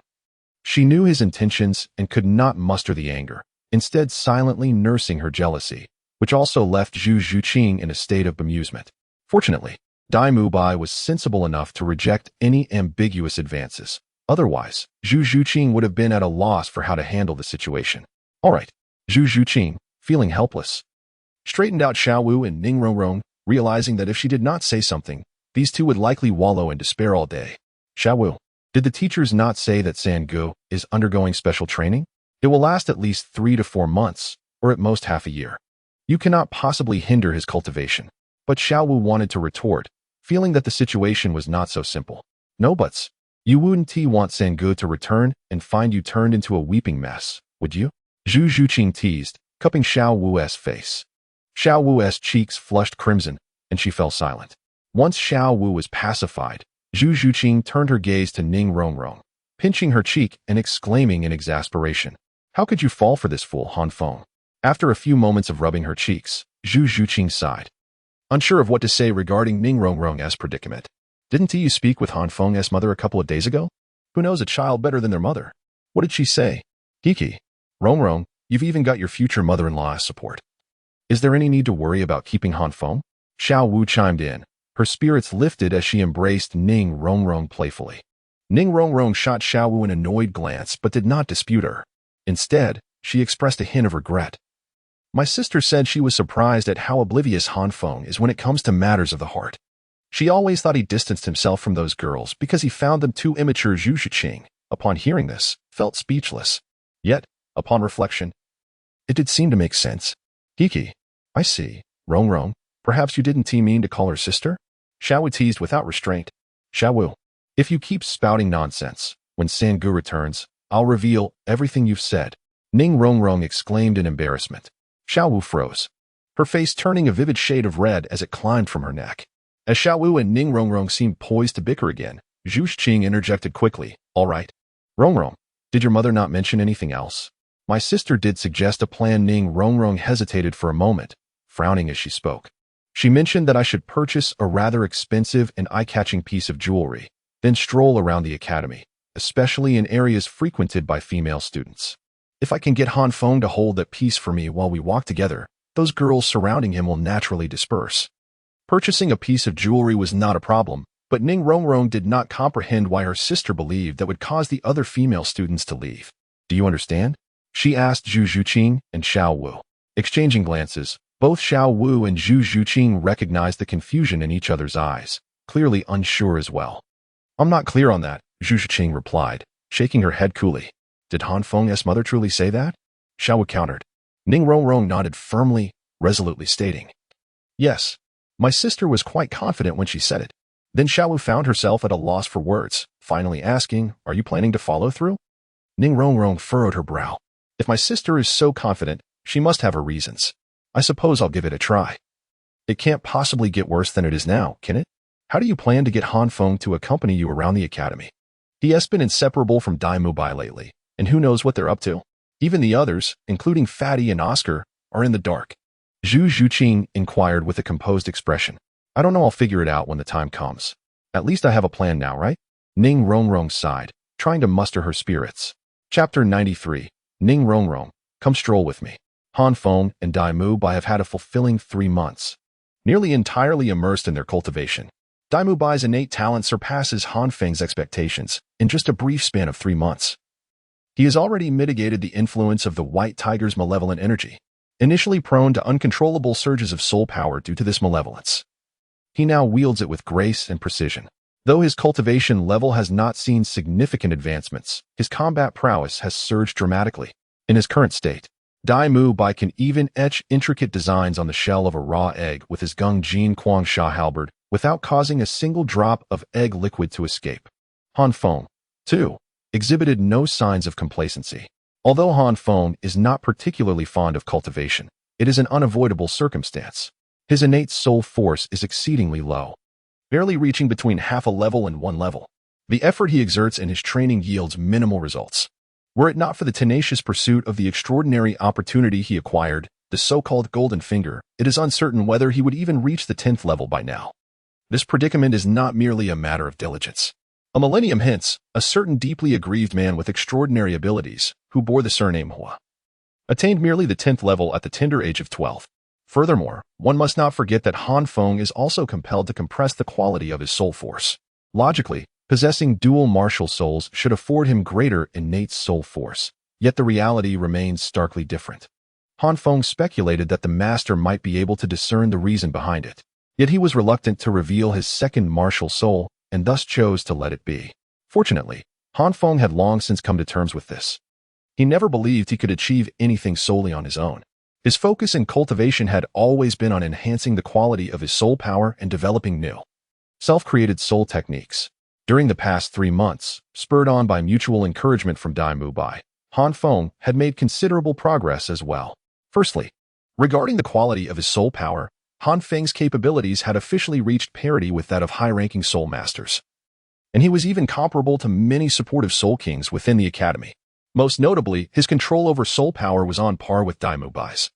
she knew his intentions and could not muster the anger, instead silently nursing her jealousy, which also left Zhu Zhuqing in a state of bemusement. Fortunately, Dai Mubai was sensible enough to reject any ambiguous advances. Otherwise, Zhu Zhuqing would have been at a loss for how to handle the situation. All right, Zhu Zhuqing, feeling helpless, straightened out Xiao Wu and Ning Rongrong, realizing that if she did not say something, these two would likely wallow in despair all day. Xiao Wu, did the teachers not say that Sangu is undergoing special training? It will last at least 3 to 4 months, or at most half a year. You cannot possibly hinder his cultivation. But Xiao Wu wanted to retort, feeling that the situation was not so simple. No buts. You wouldn't want Sangu to return and find you turned into a weeping mess, would you? Zhu Zhuqing teased, cupping Xiao Wu's face. Xiao Wu's cheeks flushed crimson, and she fell silent. Once Xiao Wu was pacified, Zhu Zhuqing turned her gaze to Ning Rongrong, pinching her cheek and exclaiming in exasperation, "How could you fall for this fool, Han Feng?" After a few moments of rubbing her cheeks, Zhu Zhuqing sighed, unsure of what to say regarding Ning Rongrong's predicament. Didn't you speak with Han Feng's mother a couple of days ago? Who knows a child better than their mother? What did she say? Kiki, Rongrong, you've even got your future mother-in-law's support. Is there any need to worry about keeping Han Feng? Xiao Wu chimed in, her spirits lifted as she embraced Ning Rongrong playfully. Ning Rongrong shot Xiao Wu an annoyed glance but did not dispute her. Instead, she expressed a hint of regret. My sister said she was surprised at how oblivious Han Feng is when it comes to matters of the heart. She always thought he distanced himself from those girls because he found them too immature. Zhu Zhuqing, upon hearing this, felt speechless. Yet, upon reflection, it did seem to make sense. Kiki, I see. Rong, perhaps you didn't mean to call her sister? Xiaowu teased without restraint. Xiaowu, if you keep spouting nonsense, when Sangu returns, I'll reveal everything you've said. Ning Rong exclaimed in embarrassment. Xiaowu froze, her face turning a vivid shade of red as it climbed from her neck. As Xiaowu and Ning Rong seemed poised to bicker again, Zhu Xing interjected quickly. All right. Rong, did your mother not mention anything else? My sister did suggest a plan. Ning Rong hesitated for a moment, frowning as she spoke. She mentioned that I should purchase a rather expensive and eye-catching piece of jewelry, then stroll around the academy, especially in areas frequented by female students. If I can get Han Feng to hold that piece for me while we walk together, those girls surrounding him will naturally disperse. Purchasing a piece of jewelry was not a problem, but Ning Rong did not comprehend why her sister believed that would cause the other female students to leave. Do you understand? She asked Zhu Zhuqing and Xiaowu. Exchanging glances, both Xiaowu and Zhu Zhuqing recognized the confusion in each other's eyes, clearly unsure as well. I'm not clear on that, Zhu Zhuqing replied, shaking her head coolly. Did Han Feng's mother truly say that? Xiaowu countered. Ning Rong nodded firmly, resolutely stating, yes, my sister was quite confident when she said it. Then Xiaowu found herself at a loss for words, finally asking, are you planning to follow through? Ning Rong furrowed her brow. If my sister is so confident, she must have her reasons. I suppose I'll give it a try. It can't possibly get worse than it is now, can it? How do you plan to get Han Feng to accompany you around the academy? He has been inseparable from Dai Mubai lately, and who knows what they're up to. Even the others, including Fatty and Oscar, are in the dark. Zhu Zhuqing inquired with a composed expression. I don't know, I'll figure it out when the time comes. At least I have a plan now, right? Ning Rong sighed, trying to muster her spirits. Chapter 93. Ning Rong, come stroll with me. Han Feng and Dai Mubai have had a fulfilling 3 months. Nearly entirely immersed in their cultivation, Dai Mubai's innate talent surpasses Han Feng's expectations in just a brief span of 3 months. He has already mitigated the influence of the White Tiger's malevolent energy, initially prone to uncontrollable surges of soul power due to this malevolence. He now wields it with grace and precision. Though his cultivation level has not seen significant advancements, his combat prowess has surged dramatically. In his current state, Dai Mubai can even etch intricate designs on the shell of a raw egg with his Gung Jin Quang Sha halberd without causing a single drop of egg liquid to escape. Han Feng, too, exhibited no signs of complacency. Although Han Feng is not particularly fond of cultivation, it is an unavoidable circumstance. His innate soul force is exceedingly low, barely reaching between half a level and 1 level. The effort he exerts in his training yields minimal results. Were it not for the tenacious pursuit of the extraordinary opportunity he acquired, the so-called golden finger, it is uncertain whether he would even reach the 10th level by now. This predicament is not merely a matter of diligence. A millennium hence, a certain deeply aggrieved man with extraordinary abilities, who bore the surname Hua, attained merely the 10th level at the tender age of 12. Furthermore, one must not forget that Han Feng is also compelled to compress the quality of his soul force. Logically, possessing dual martial souls should afford him greater innate soul force, yet the reality remains starkly different. Han Feng speculated that the master might be able to discern the reason behind it, yet he was reluctant to reveal his second martial soul and thus chose to let it be. Fortunately, Han Feng had long since come to terms with this. He never believed he could achieve anything solely on his own. His focus in cultivation had always been on enhancing the quality of his soul power and developing new, self-created soul techniques. During the past 3 months, spurred on by mutual encouragement from Dai Mubai, Han Feng had made considerable progress as well. Firstly, regarding the quality of his soul power, Han Feng's capabilities had officially reached parity with that of high-ranking soul masters, and he was even comparable to many supportive soul kings within the academy. Most notably, his control over soul power was on par with Dai Mubai's,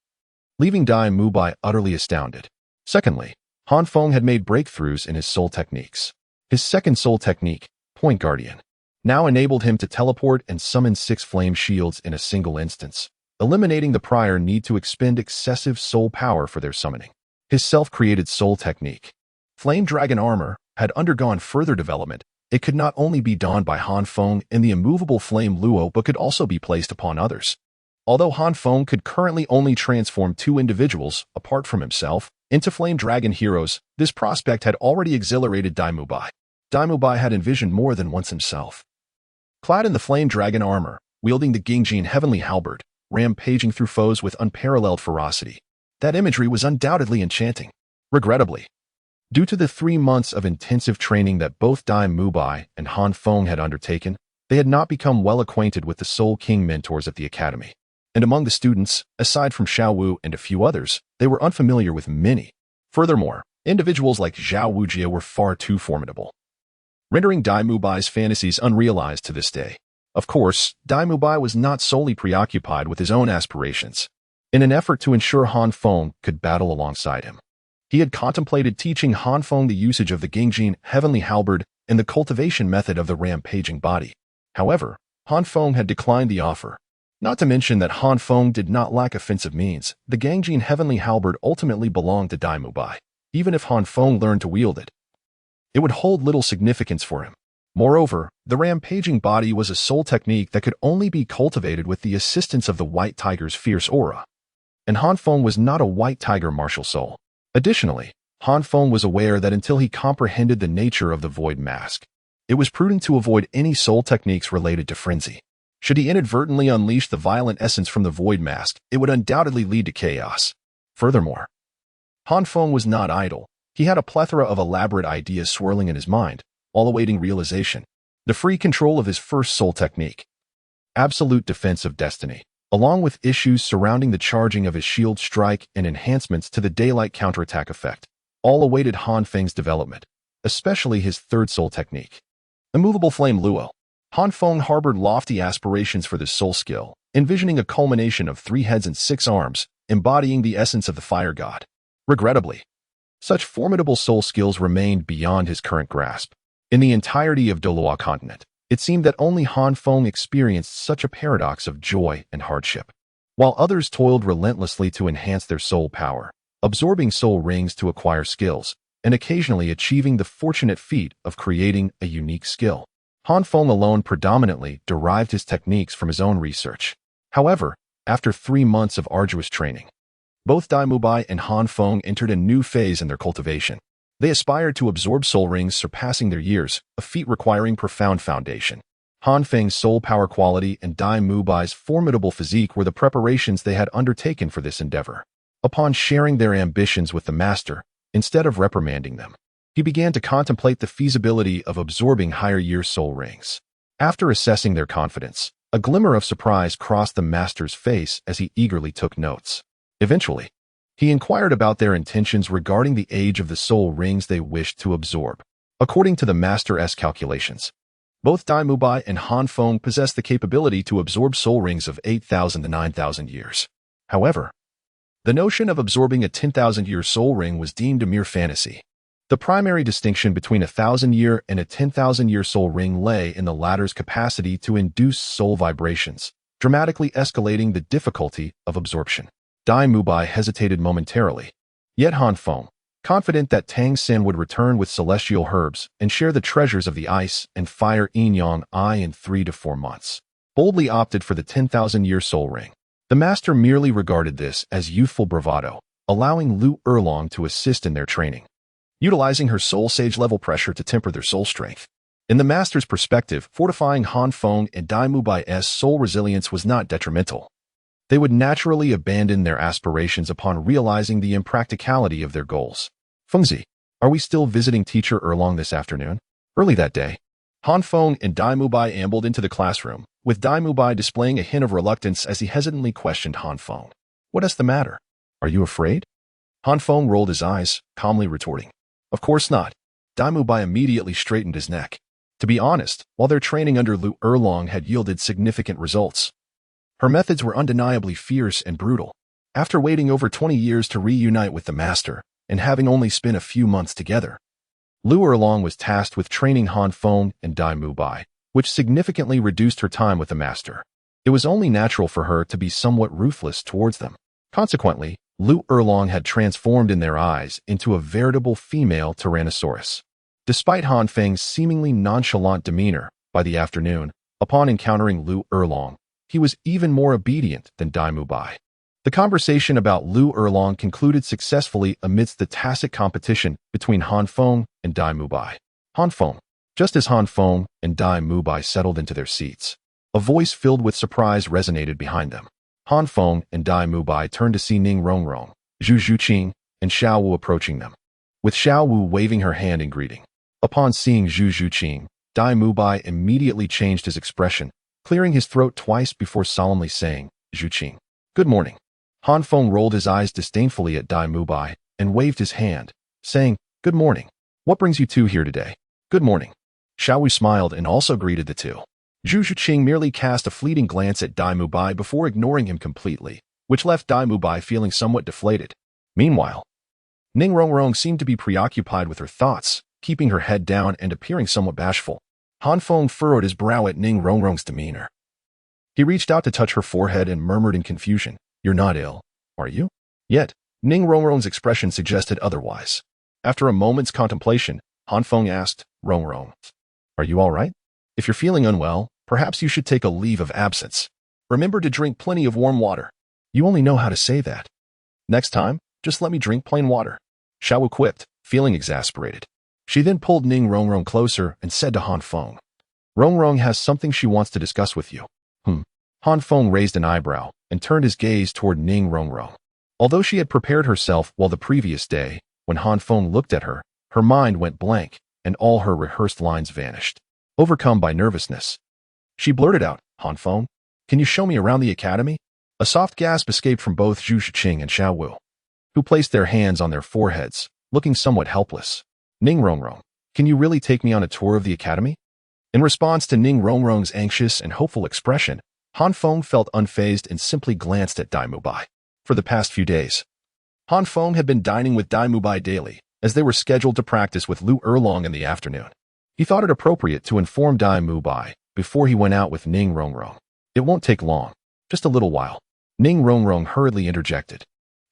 leaving Dai Mubai utterly astounded. Secondly, Han Feng had made breakthroughs in his soul techniques. His second soul technique, Point Guardian, now enabled him to teleport and summon 6 flame shields in a single instance, eliminating the prior need to expend excessive soul power for their summoning. His self-created soul technique, Flame Dragon Armor, had undergone further development. It could not only be donned by Han Feng and the immovable Flame Luo, but could also be placed upon others. Although Han Feng could currently only transform 2 individuals, apart from himself, into Flame Dragon heroes, this prospect had already exhilarated Dai Mubai. Dai Mubai had envisioned more than once himself. Clad in the flame dragon armor, wielding the Gingjin heavenly halberd, rampaging through foes with unparalleled ferocity. That imagery was undoubtedly enchanting. Regrettably, due to the 3 months of intensive training that both Dai Mubai and Han Feng had undertaken, they had not become well acquainted with the Soul King mentors at the academy. And among the students, aside from Xiao Wu and a few others, they were unfamiliar with many. Furthermore, individuals like Zhao Wujie were far too formidable, rendering Dai Mubai's fantasies unrealized to this day. Of course, Dai Mubai was not solely preoccupied with his own aspirations. In an effort to ensure Han Feng could battle alongside him, he had contemplated teaching Han Feng the usage of the Gingjin heavenly halberd and the cultivation method of the rampaging body. However, Han Feng had declined the offer. Not to mention that Han Feng did not lack offensive means. The Gingjin heavenly halberd ultimately belonged to Dai Mubai. Even if Han Feng learned to wield it, it would hold little significance for him. Moreover, the rampaging body was a soul technique that could only be cultivated with the assistance of the white tiger's fierce aura. And Han Feng was not a white tiger martial soul. Additionally, Han Feng was aware that until he comprehended the nature of the void mask, it was prudent to avoid any soul techniques related to frenzy. Should he inadvertently unleash the violent essence from the void mask, it would undoubtedly lead to chaos. Furthermore, Han Feng was not idle. He had a plethora of elaborate ideas swirling in his mind, all awaiting realization. The free control of his first soul technique, absolute defense of destiny, along with issues surrounding the charging of his shield strike and enhancements to the daylight counterattack effect, all awaited Han Feng's development, especially his third soul technique, immovable flame Luo. Han Feng harbored lofty aspirations for this soul skill, envisioning a culmination of 3 heads and 6 arms, embodying the essence of the fire god. Regrettably, such formidable soul skills remained beyond his current grasp. In the entirety of Douluo continent, it seemed that only Han Feng experienced such a paradox of joy and hardship. While others toiled relentlessly to enhance their soul power, absorbing soul rings to acquire skills, and occasionally achieving the fortunate feat of creating a unique skill, Han Feng alone predominantly derived his techniques from his own research. However, after 3 months of arduous training, both Dai Mubai and Han Feng entered a new phase in their cultivation. They aspired to absorb soul rings surpassing their years, a feat requiring profound foundation. Han Feng's soul power quality and Dai Mubai's formidable physique were the preparations they had undertaken for this endeavor. Upon sharing their ambitions with the master, instead of reprimanding them, he began to contemplate the feasibility of absorbing higher-year soul rings. After assessing their confidence, a glimmer of surprise crossed the master's face as he eagerly took notes. Eventually, he inquired about their intentions regarding the age of the soul rings they wished to absorb. According to the master's calculations, both Dai Mubai and Han Feng possessed the capability to absorb soul rings of 8,000 to 9,000 years. However, the notion of absorbing a 10,000-year soul ring was deemed a mere fantasy. The primary distinction between a 1,000-year and a 10,000-year soul ring lay in the latter's capacity to induce soul vibrations, dramatically escalating the difficulty of absorption. Dai Mubai hesitated momentarily. Yet Han Feng, confident that Tang Sin would return with celestial herbs and share the treasures of the ice and fire Yin-Yang in 3 to 4 months, boldly opted for the 10,000-year soul ring. The master merely regarded this as youthful bravado, allowing Lu Erlong to assist in their training, utilizing her soul sage level pressure to temper their soul strength. In the master's perspective, fortifying Han Feng and Dai Mubai's soul resilience was not detrimental. They would naturally abandon their aspirations upon realizing the impracticality of their goals. Fengzi, are we still visiting teacher Erlong this afternoon? Early that day, Han Feng and Dai Mubai ambled into the classroom, with Dai Mubai displaying a hint of reluctance as he hesitantly questioned Han Feng. What is the matter? Are you afraid? Han Feng rolled his eyes, calmly retorting, of course not. Dai Mubai immediately straightened his neck. To be honest, while their training under Lu Erlong had yielded significant results, her methods were undeniably fierce and brutal. After waiting over 20 years to reunite with the master, and having only spent a few months together, Lu Erlong was tasked with training Han Feng and Dai Mubai, which significantly reduced her time with the master. It was only natural for her to be somewhat ruthless towards them. Consequently, Lu Erlong had transformed in their eyes into a veritable female Tyrannosaurus. Despite Han Feng's seemingly nonchalant demeanor, by the afternoon, upon encountering Lu Erlong, he was even more obedient than Dai Mubai. The conversation about Lu Erlong concluded successfully amidst the tacit competition between Han Feng and Dai Mubai. Han Feng, Just as Han Feng and Dai Mubai settled into their seats, a voice filled with surprise resonated behind them. Han Feng and Dai Mubai turned to see Ning Rongrong, Zhu Zhuqing, and Xiao Wu approaching them, with Xiao Wu waving her hand in greeting. Upon seeing Zhu Zhuqing, Dai Mubai immediately changed his expression, clearing his throat twice before solemnly saying, Zhuqing, good morning. Han Feng rolled his eyes disdainfully at Dai Mubai and waved his hand, saying, good morning. What brings you two here today? Good morning. Xiao Wu smiled and also greeted the two. Zhu Zhuqing merely cast a fleeting glance at Dai Mubai before ignoring him completely, which left Dai Mubai feeling somewhat deflated. Meanwhile, Ning Rongrong seemed to be preoccupied with her thoughts, keeping her head down and appearing somewhat bashful. Han Feng furrowed his brow at Ning Rongrong's demeanor. He reached out to touch her forehead and murmured in confusion, you're not ill, are you? Yet, Ning Rongrong's expression suggested otherwise. After a moment's contemplation, Han Feng asked, Rongrong, are you all right? If you're feeling unwell, perhaps you should take a leave of absence. Remember to drink plenty of warm water. You only know how to say that. Next time, just let me drink plain water. Xiao Wu quipped, feeling exasperated. She then pulled Ning Rongrong closer and said to Han Feng, Rongrong has something she wants to discuss with you. Han Feng raised an eyebrow and turned his gaze toward Ning Rongrong. Although she had prepared herself well the previous day, when Han Feng looked at her, her mind went blank and all her rehearsed lines vanished. Overcome by nervousness, she blurted out, Han Feng, can you show me around the academy? A soft gasp escaped from both Zhu Zhuqing and Xiao Wu, who placed their hands on their foreheads, looking somewhat helpless. Ning Rongrong, can you really take me on a tour of the academy? In response to Ning Rongrong's anxious and hopeful expression, Han Feng felt unfazed and simply glanced at Dai Mubai. For the past few days, Han Feng had been dining with Dai Mubai daily, as they were scheduled to practice with Lu Erlong in the afternoon. He thought it appropriate to inform Dai Mubai before he went out with Ning Rongrong. It won't take long, just a little while. Ning Rongrong hurriedly interjected,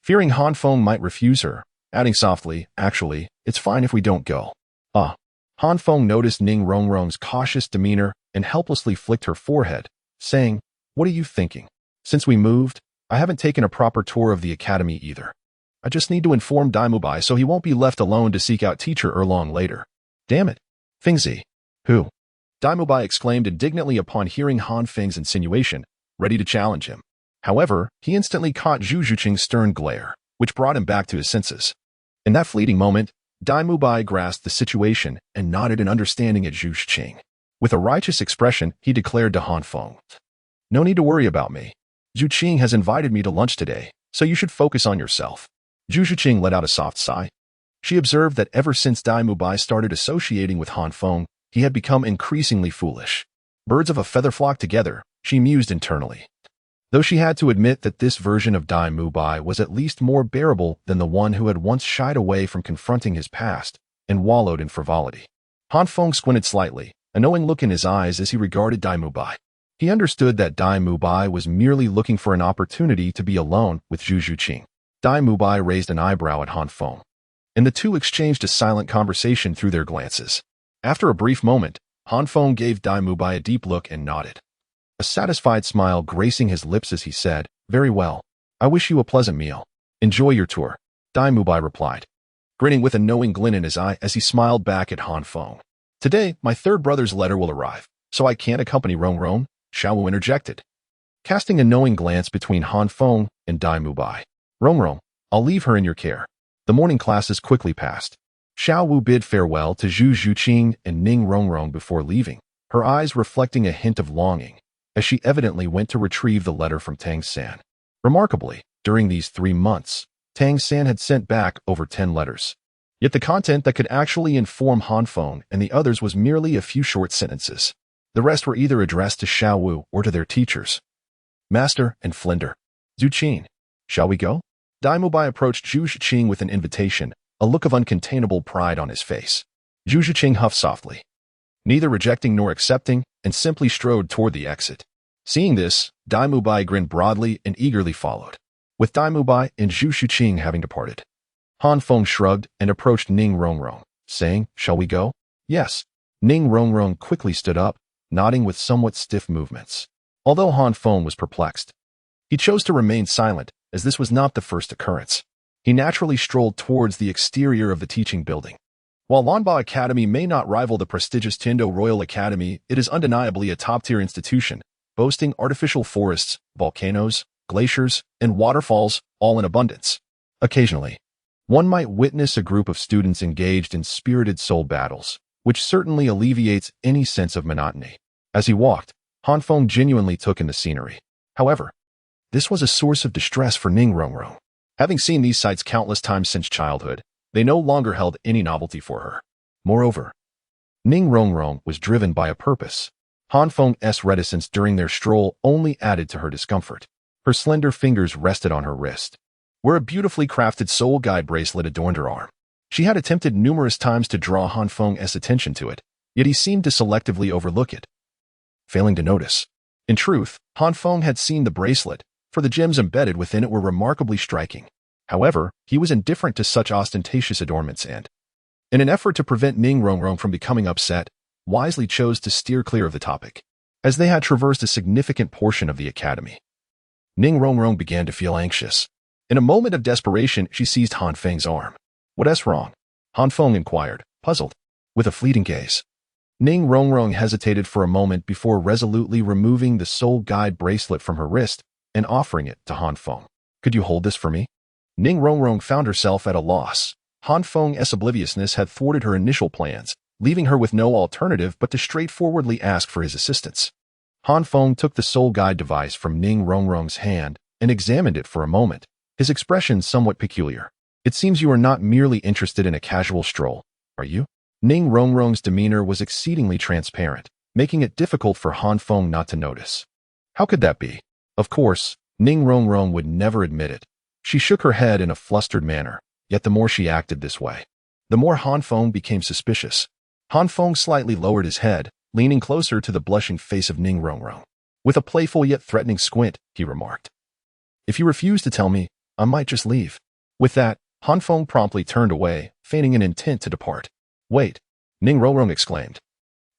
fearing Han Feng might refuse her, adding softly, actually, it's fine if we don't go. Han Feng noticed Ning Rongrong's cautious demeanor and helplessly flicked her forehead, saying, what are you thinking? Since we moved, I haven't taken a proper tour of the academy either. I just need to inform Dai Mubai so he won't be left alone to seek out teacher Erlong later. Damn it. Fengzi. Who? Dai Mubai exclaimed indignantly upon hearing Han Feng's insinuation, ready to challenge him. However, he instantly caught Zhu Zhuqing's stern glare, which brought him back to his senses. In that fleeting moment, Dai Mubai grasped the situation and nodded in understanding at Zhu Zhuqing. With a righteous expression, he declared to Han Feng, no need to worry about me. Zhu Zhuqing has invited me to lunch today, so you should focus on yourself. Zhu Zhuqing let out a soft sigh. She observed that ever since Dai Mubai started associating with Han Feng, he had become increasingly foolish. Birds of a feather flock together, she mused internally. Though she had to admit that this version of Dai Mubai was at least more bearable than the one who had once shied away from confronting his past and wallowed in frivolity. Han Feng squinted slightly, a knowing look in his eyes as he regarded Dai Mubai. He understood that Dai Mubai was merely looking for an opportunity to be alone with Zhu Zhuqing. Dai Mubai raised an eyebrow at Han Feng, and the two exchanged a silent conversation through their glances. After a brief moment, Han Feng gave Dai Mubai a deep look and nodded, a satisfied smile gracing his lips as he said, very well. I wish you a pleasant meal. Enjoy your tour. Dai Mubai replied, grinning with a knowing glint in his eye as he smiled back at Han Feng. Today, my third brother's letter will arrive, so I can't accompany Rongrong, Xiao Wu interjected, casting a knowing glance between Han Feng and Dai Mubai. Rongrong, I'll leave her in your care. The morning classes quickly passed. Xiao Wu bid farewell to Zhu Zhuqing and Ning Rongrong before leaving, her eyes reflecting a hint of longing, as she evidently went to retrieve the letter from Tang San. Remarkably, during these 3 months, Tang San had sent back over 10 letters. Yet the content that could actually inform Han Feng and the others was merely a few short sentences. The rest were either addressed to Xiao Wu or to their teachers, Master and Flinder. Zhuqing, shall we go? Dai Mubai approached Zhu Zhuqing with an invitation, a look of uncontainable pride on his face. Zhu Zhuqing huffed softly, neither rejecting nor accepting, and simply strode toward the exit. Seeing this, Dai Mubai grinned broadly and eagerly followed. With Dai Mubai and Zhu Zhuqing having departed, Han Feng shrugged and approached Ning Rongrong, saying, shall we go? Yes. Ning Rongrong quickly stood up, nodding with somewhat stiff movements. Although Han Feng was perplexed, he chose to remain silent, as this was not the first occurrence. He naturally strolled towards the exterior of the teaching building. While Lanba Academy may not rival the prestigious Tindo Royal Academy, it is undeniably a top-tier institution, boasting artificial forests, volcanoes, glaciers, and waterfalls, all in abundance. Occasionally, one might witness a group of students engaged in spirited soul battles, which certainly alleviates any sense of monotony. As he walked, Han Feng genuinely took in the scenery. However, this was a source of distress for Ning Rongrong. Having seen these sights countless times since childhood, they no longer held any novelty for her. Moreover, Ning Rongrong was driven by a purpose. Han Feng's reticence during their stroll only added to her discomfort. Her slender fingers rested on her wrist, where a beautifully crafted soul guide bracelet adorned her arm. She had attempted numerous times to draw Han Feng's attention to it, yet he seemed to selectively overlook it, failing to notice. In truth, Han Feng had seen the bracelet, for the gems embedded within it were remarkably striking. However, he was indifferent to such ostentatious adornments and, in an effort to prevent Ning Rongrong from becoming upset, wisely chose to steer clear of the topic. As they had traversed a significant portion of the academy, Ning Rongrong began to feel anxious. In a moment of desperation, she seized Han Feng's arm. "What's wrong?" Han Feng inquired, puzzled. With a fleeting gaze, Ning Rongrong hesitated for a moment before resolutely removing the soul guide bracelet from her wrist and offering it to Han Feng. "Could you hold this for me?" Ning Rongrong found herself at a loss. Han Feng's obliviousness had thwarted her initial plans, leaving her with no alternative but to straightforwardly ask for his assistance. Han Feng took the soul guide device from Ning Rongrong's hand and examined it for a moment, his expression somewhat peculiar. "It seems you are not merely interested in a casual stroll, are you?" Ning Rongrong's demeanor was exceedingly transparent, making it difficult for Han Feng not to notice. How could that be? Of course, Ning Rongrong would never admit it. She shook her head in a flustered manner, yet the more she acted this way, the more Han Feng became suspicious. Han Feng slightly lowered his head, leaning closer to the blushing face of Ning Rongrong. With a playful yet threatening squint, he remarked, "If you refuse to tell me, I might just leave." With that, Han Feng promptly turned away, feigning an intent to depart. "Wait," Ning Rongrong exclaimed,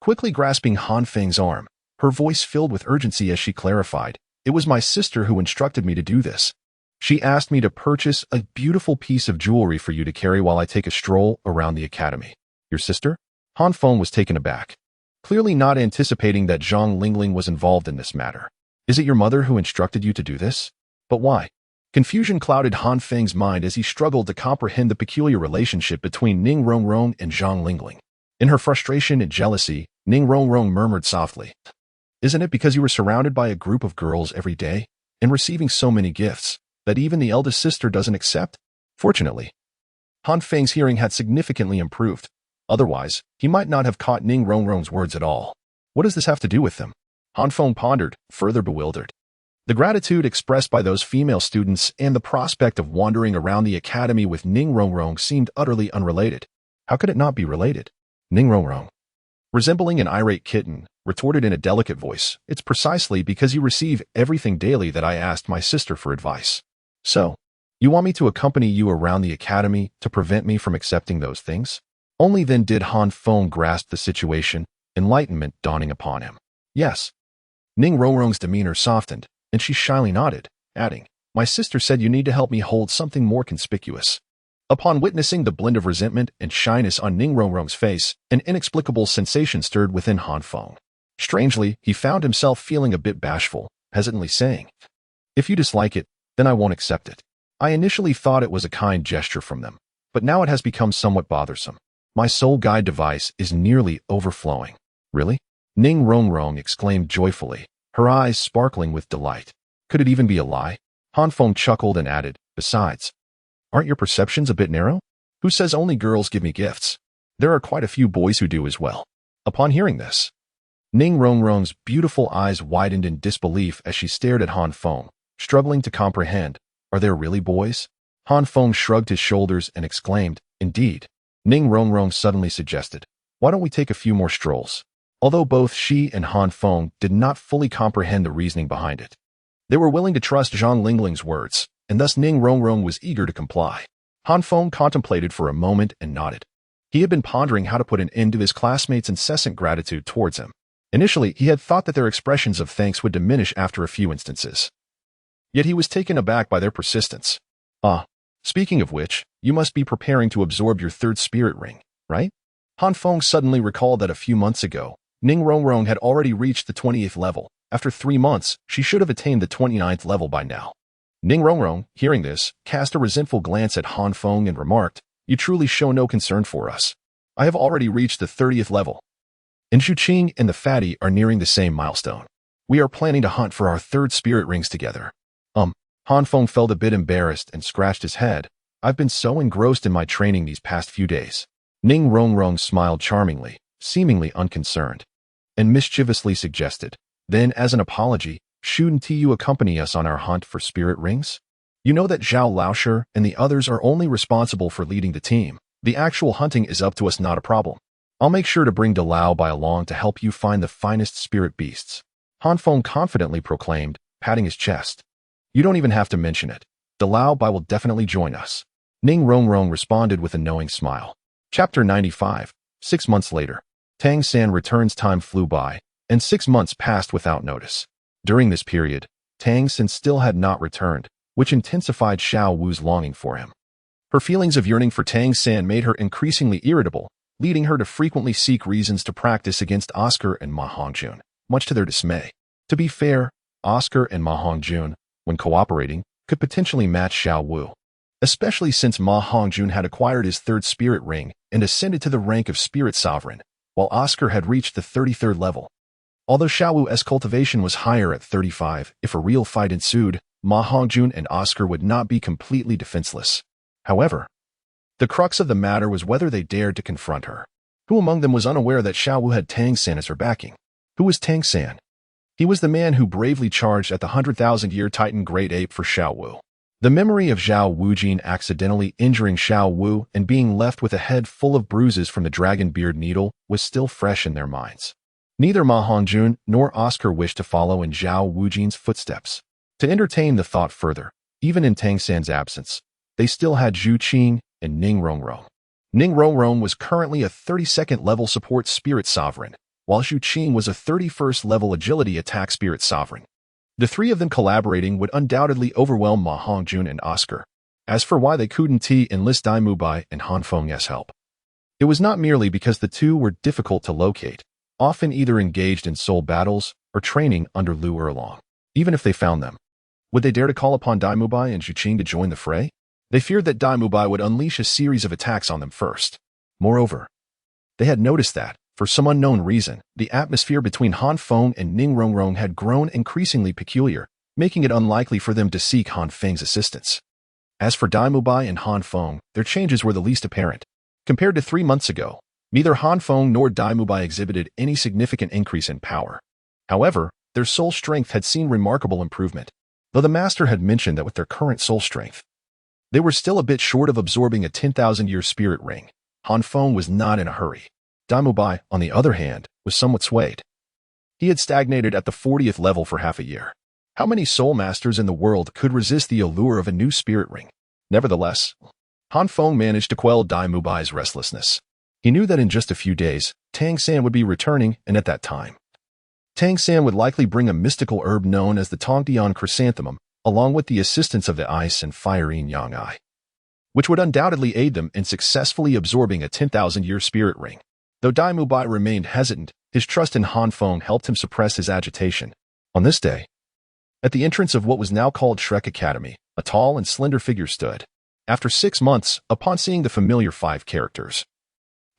quickly grasping Han Feng's arm, her voice filled with urgency as she clarified, "It was my sister who instructed me to do this. She asked me to purchase a beautiful piece of jewelry for you to carry while I take a stroll around the academy." "Your sister?" Han Feng was taken aback, clearly not anticipating that Zhang Lingling was involved in this matter. "Is it your mother who instructed you to do this? But why?" Confusion clouded Han Feng's mind as he struggled to comprehend the peculiar relationship between Ning Rongrong and Zhang Lingling. In her frustration and jealousy, Ning Rongrong murmured softly, "Isn't it because you were surrounded by a group of girls every day and receiving so many gifts that even the eldest sister doesn't accept?" Fortunately, Han Feng's hearing had significantly improved. Otherwise, he might not have caught Ning Rongrong's words at all. What does this have to do with them? Han Feng pondered, further bewildered. The gratitude expressed by those female students and the prospect of wandering around the academy with Ning Rongrong seemed utterly unrelated. How could it not be related? Ning Rongrong, resembling an irate kitten, retorted in a delicate voice, "It's precisely because you receive everything daily that I asked my sister for advice." "So, you want me to accompany you around the academy to prevent me from accepting those things?" Only then did Han Feng grasp the situation, enlightenment dawning upon him. "Yes." Ning Rongrong's demeanor softened, and she shyly nodded, adding, "My sister said you need to help me hold something more conspicuous." Upon witnessing the blend of resentment and shyness on Ning Rongrong's face, an inexplicable sensation stirred within Han Feng. Strangely, he found himself feeling a bit bashful, hesitantly saying, "If you dislike it, then I won't accept it. I initially thought it was a kind gesture from them, but now it has become somewhat bothersome. My soul guide device is nearly overflowing." "Really?" Ning Rongrong exclaimed joyfully, her eyes sparkling with delight. "Could it even be a lie?" Han Feng chuckled and added, "Besides, aren't your perceptions a bit narrow? Who says only girls give me gifts? There are quite a few boys who do as well." Upon hearing this, Ning Rongrong's beautiful eyes widened in disbelief as she stared at Han Feng, struggling to comprehend, "Are there really boys?" Han Feng shrugged his shoulders and exclaimed, "Indeed." Ning Rongrong suddenly suggested, "Why don't we take a few more strolls?" Although both she and Han Feng did not fully comprehend the reasoning behind it, they were willing to trust Zhang Lingling's words, and thus Ning Rongrong was eager to comply. Han Feng contemplated for a moment and nodded. He had been pondering how to put an end to his classmates' incessant gratitude towards him. Initially, he had thought that their expressions of thanks would diminish after a few instances. Yet he was taken aback by their persistence. "Ah, speaking of which, you must be preparing to absorb your third spirit ring, right?" Han Feng suddenly recalled that a few months ago, Ning Rongrong had already reached the 20th level. After 3 months, she should have attained the 29th level by now. Ning Rongrong, hearing this, cast a resentful glance at Han Feng and remarked, "You truly show no concern for us. I have already reached the 30th level. And Zhuqing and the fatty are nearing the same milestone. We are planning to hunt for our 3rd spirit rings together." Han Feng felt a bit embarrassed and scratched his head. "I've been so engrossed in my training these past few days." Ning Rongrong smiled charmingly, seemingly unconcerned, and mischievously suggested, "Then, as an apology, shouldn't you accompany us on our hunt for spirit rings? You know that Zhao Laoshe and the others are only responsible for leading the team. The actual hunting is up to us, not a problem. I'll make sure to bring Douluo along to help you find the finest spirit beasts," Han Feng confidently proclaimed, patting his chest. "You don't even have to mention it. Douluo will definitely join us." Ning Rongrong responded with a knowing smile. Chapter 95. 6 months later. Tang San returns. Time flew by, and 6 months passed without notice. During this period, Tang San still had not returned, which intensified Xiao Wu's longing for him. Her feelings of yearning for Tang San made her increasingly irritable, leading her to frequently seek reasons to practice against Oscar and Ma Hongjun, much to their dismay. To be fair, Oscar and Ma Hongjun, when cooperating, could potentially match Xiao Wu, especially since Ma Hongjun had acquired his 3rd spirit ring and ascended to the rank of spirit sovereign, while Oscar had reached the 33rd level. Although Xiao Wu's cultivation was higher at 35, if a real fight ensued, Ma Hongjun and Oscar would not be completely defenseless. However, the crux of the matter was whether they dared to confront her. Who among them was unaware that Xiao Wu had Tang San as her backing? Who was Tang San? He was the man who bravely charged at the 100,000-year Titan Giant Ape for Xiao Wu. The memory of Zhao Wujin accidentally injuring Xiao Wu and being left with a head full of bruises from the dragon beard needle was still fresh in their minds. Neither Ma Hongjun nor Oscar wished to follow in Zhao Wujin's footsteps. To entertain the thought further, even in Tang San's absence, they still had Zhuqing and Ning Rongrong. Ning Rongrong was currently a 32nd level support spirit sovereign, while Zhuqing was a 31st level agility attack spirit sovereign. The 3 of them collaborating would undoubtedly overwhelm Ma Hongjun and Oscar. As for why they couldn't enlist Dai Mubai and Han Feng's help, it was not merely because the 2 were difficult to locate, often either engaged in soul battles or training under Lu Erlong. Even if they found them, would they dare to call upon Dai Mubai and Zhuqing to join the fray? They feared that Dai Mubai would unleash a series of attacks on them first. Moreover, they had noticed that, for some unknown reason, the atmosphere between Han Feng and Ning Rongrong had grown increasingly peculiar, making it unlikely for them to seek Han Feng's assistance. As for Dai Mubai and Han Feng, their changes were the least apparent. Compared to 3 months ago, neither Han Feng nor Dai Mubai exhibited any significant increase in power. However, their soul strength had seen remarkable improvement. Though the master had mentioned that with their current soul strength, they were still a bit short of absorbing a 10,000-year spirit ring, Han Feng was not in a hurry. Dai Mubai, on the other hand, was somewhat swayed. He had stagnated at the 40th level for half a year. How many soul masters in the world could resist the allure of a new spirit ring? Nevertheless, Han Feng managed to quell Dai Mubai's restlessness. He knew that in just a few days, Tang San would be returning, and at that time, Tang San would likely bring a mystical herb known as the Tongdian chrysanthemum, along with the assistance of the ice and fire yin yang eye, which would undoubtedly aid them in successfully absorbing a 10,000-year spirit ring. Though Dai Mubai remained hesitant, his trust in Han Feng helped him suppress his agitation. On this day, at the entrance of what was now called Shrek Academy, a tall and slender figure stood. After 6 months, upon seeing the familiar 5 characters,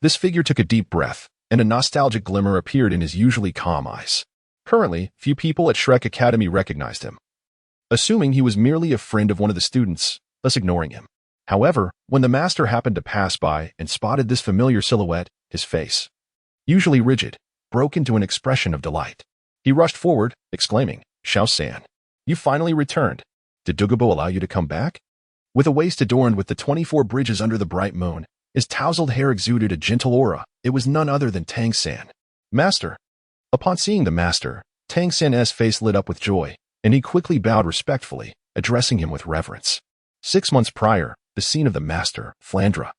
this figure took a deep breath, and a nostalgic glimmer appeared in his usually calm eyes. Currently, few people at Shrek Academy recognized him, assuming he was merely a friend of one of the students, thus ignoring him. However, when the master happened to pass by and spotted this familiar silhouette, his face, usually rigid, broke into an expression of delight. He rushed forward, exclaiming, "Xiao San, you finally returned. Did Dugu allow you to come back?" With a waist adorned with the 24 bridges under the bright moon, his tousled hair exuded a gentle aura. It was none other than Tang San. "Master." Upon seeing the master, Tang San's face lit up with joy, and he quickly bowed respectfully, addressing him with reverence. 6 months prior, the scene of the master, Flandra,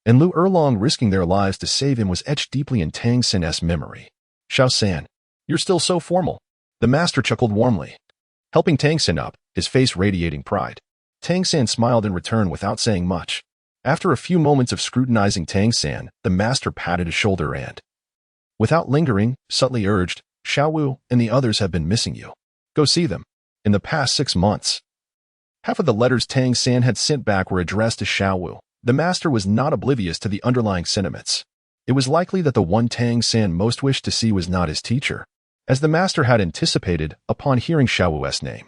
and Lu Erlong risking their lives to save him was etched deeply in Tang San's memory. "Xiao San, you're still so formal." The master chuckled warmly, helping Tang San up, his face radiating pride. Tang San smiled in return without saying much. After a few moments of scrutinizing Tangan, the master patted his shoulder and, without lingering, subtly urged, Xiaowu and the others have been missing you. Go see them. In the past 6 months. Half of the letters Tangan had sent back were addressed to Xiaowu. The master was not oblivious to the underlying sentiments. It was likely that the one Tangan most wished to see was not his teacher, as the master had anticipated upon hearing Xiaowu's name.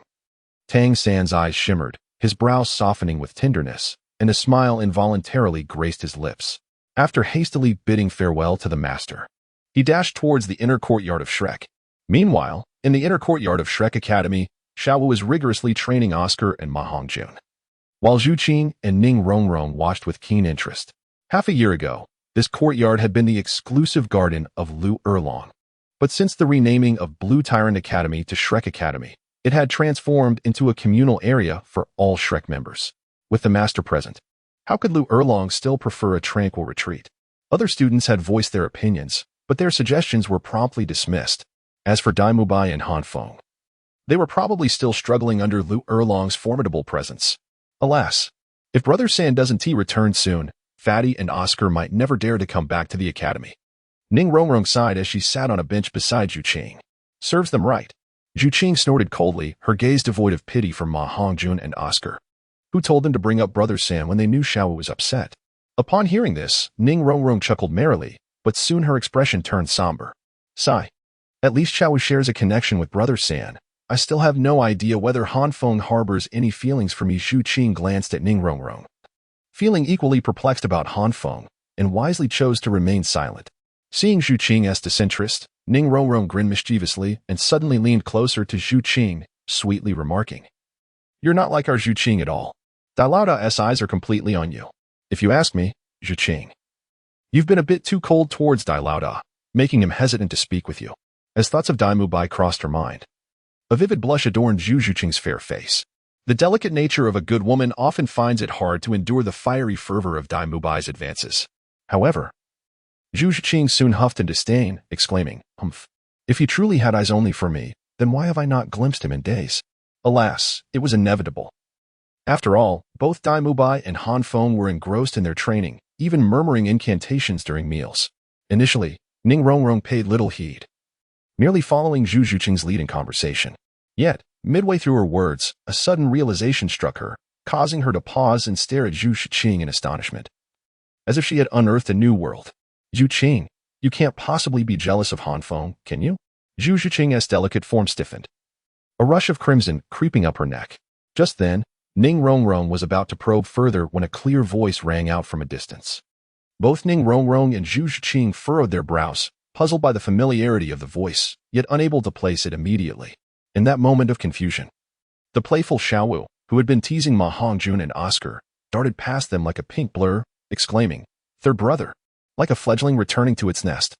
Tangan's eyes shimmered, his brows softening with tenderness, and a smile involuntarily graced his lips. After hastily bidding farewell to the master, he dashed towards the inner courtyard of Shrek. Meanwhile, in the inner courtyard of Shrek Academy, Xiaowu was rigorously training Oscar and Ma Hongjun, while Zhu Qing and Ning Rongrong watched with keen interest. Half a year ago, this courtyard had been the exclusive garden of Lu Erlong. But since the renaming of Blue Tyrant Academy to Shrek Academy, it had transformed into a communal area for all Shrek members. With the master present, how could Lu Erlong still prefer a tranquil retreat? Other students had voiced their opinions, but their suggestions were promptly dismissed. As for Daimubai and Han Feng, they were probably still struggling under Lu Erlong's formidable presence. Alas, if Brother San doesn't return soon, Fatty and Oscar might never dare to come back to the academy. Ning Rongrong sighed as she sat on a bench beside Zhu Qing. Serves them right. Zhu Qing snorted coldly, her gaze devoid of pity for Ma Hongjun and Oscar, who told them to bring up Brother San when they knew Xiaowu was upset. Upon hearing this, Ning Rongrong chuckled merrily, but soon her expression turned somber. Sigh. At least Xiaowu shares a connection with Brother San. I still have no idea whether Han Feng harbors any feelings for me. Zhu Qing glanced at Ning Rongrong, feeling equally perplexed about Han Feng, and wisely chose to remain silent. Seeing Zhu Qing as disinterest, Ning Rongrong grinned mischievously and suddenly leaned closer to Zhu Qing, sweetly remarking, You're not like our Zhu Qing at all. Dailauda's eyes are completely on you. If you ask me, Zhu Qing, you've been a bit too cold towards Dailauda, making him hesitant to speak with you. As thoughts of Daimubai crossed her mind, a vivid blush adorned Zhu Qing's fair face. The delicate nature of a good woman often finds it hard to endure the fiery fervor of Daimubai's advances. However, Zhu Qing soon huffed in disdain, exclaiming, Humph. If he truly had eyes only for me, then why have I not glimpsed him in days? Alas, it was inevitable. After all, both Daimubai and Han Feng were engrossed in their training, even murmuring incantations during meals. Initially, Ning Rongrong paid little heed, merely following Zhu Qing's lead in conversation. Yet, midway through her words, a sudden realization struck her, causing her to pause and stare at Zhu Qing in astonishment, as if she had unearthed a new world. Zhu Qing, you can't possibly be jealous of Han Feng, can you? Zhu Qing's delicate form stiffened, a rush of crimson creeping up her neck. Just then, Ning Rongrong was about to probe further when a clear voice rang out from a distance. Both Ning Rongrong and Zhu Qing furrowed their brows, puzzled by the familiarity of the voice, yet unable to place it immediately. In that moment of confusion, the playful Xiaowu, who had been teasing Ma Hongjun and Oscar, darted past them like a pink blur, exclaiming, Third brother, like a fledgling returning to its nest.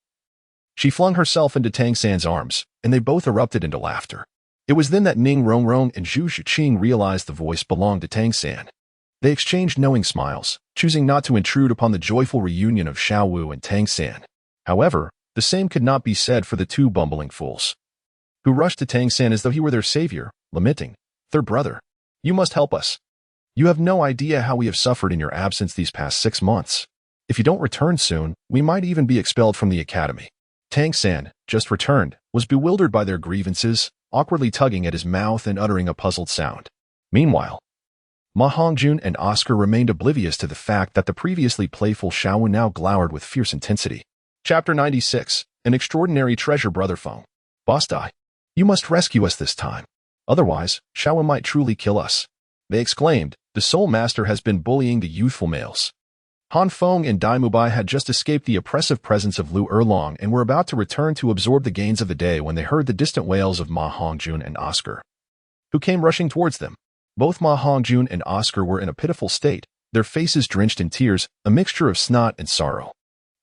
She flung herself into Tangan's arms, and they both erupted into laughter. It was then that Ning Rongrong and Zhu Qing realized the voice belonged to Tangan. They exchanged knowing smiles, choosing not to intrude upon the joyful reunion of Xiaowu and Tangan. However, the same could not be said for the two bumbling fools, who rushed to Tangan as though he were their savior, lamenting, Third brother, you must help us. You have no idea how we have suffered in your absence these past 6 months. If you don't return soon, we might even be expelled from the academy. Tangan, just returned, was bewildered by their grievances, awkwardly tugging at his mouth and uttering a puzzled sound. Meanwhile, Ma Hongjun and Oscar remained oblivious to the fact that the previously playful Xiaowu now glowered with fierce intensity. Chapter 96, An Extraordinary Treasure. Brother Feng, Boss Dai, you must rescue us this time. Otherwise, Xiaowu might truly kill us. They exclaimed, the Soul Master has been bullying the youthful males. Han Feng and Daimubai had just escaped the oppressive presence of Lu Erlong and were about to return to absorb the gains of the day when they heard the distant wails of Ma Hongjun and Oscar, who came rushing towards them. Both Ma Hongjun and Oscar were in a pitiful state, their faces drenched in tears, a mixture of snot and sorrow.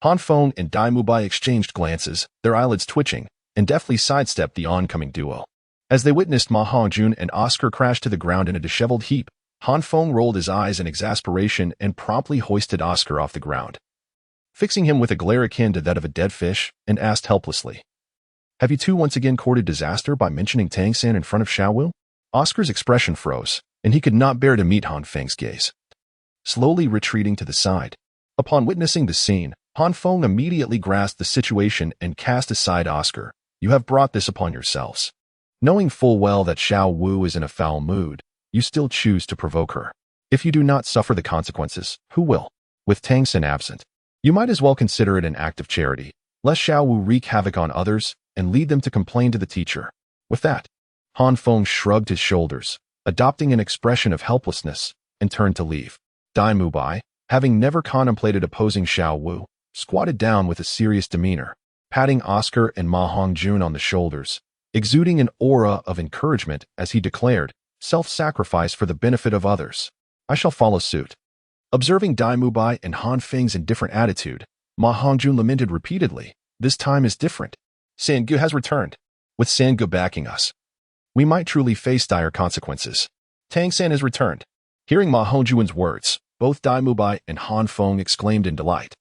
Han Feng and Daimubai exchanged glances, their eyelids twitching, and deftly sidestepped the oncoming duo. As they witnessed Ma Hongjun and Oscar crash to the ground in a disheveled heap, Han Feng rolled his eyes in exasperation and promptly hoisted Oscar off the ground, fixing him with a glare akin to that of a dead fish, and asked helplessly, Have you two once again courted disaster by mentioning Tangan in front of Xiaowu? Oscar's expression froze, and he could not bear to meet Han Feng's gaze. slowly retreating to the side. Upon witnessing the scene, Han Feng immediately grasped the situation and cast aside Oscar. You have brought this upon yourselves. Knowing full well that Xiao Wu is in a foul mood, you still choose to provoke her. If you do not suffer the consequences, who will? With Tangan absent, you might as well consider it an act of charity, lest Xiao Wu wreak havoc on others and lead them to complain to the teacher. With that, Han Feng shrugged his shoulders, adopting an expression of helplessness, and turned to leave. Dai Mubai, having never contemplated opposing Xiao Wu, squatted down with a serious demeanor, patting Oscar and Ma Hongjun on the shoulders, exuding an aura of encouragement as he declared, self-sacrifice for the benefit of others. I shall follow suit. Observing Dai Mubai and Han Feng's indifferent attitude, Ma Hongjun lamented repeatedly, this time is different. Sangu has returned. With Sangu backing us, we might truly face dire consequences. Tangan has returned. Hearing Ma Hongjun's words, both Dai Mubai and Han Feng exclaimed in delight.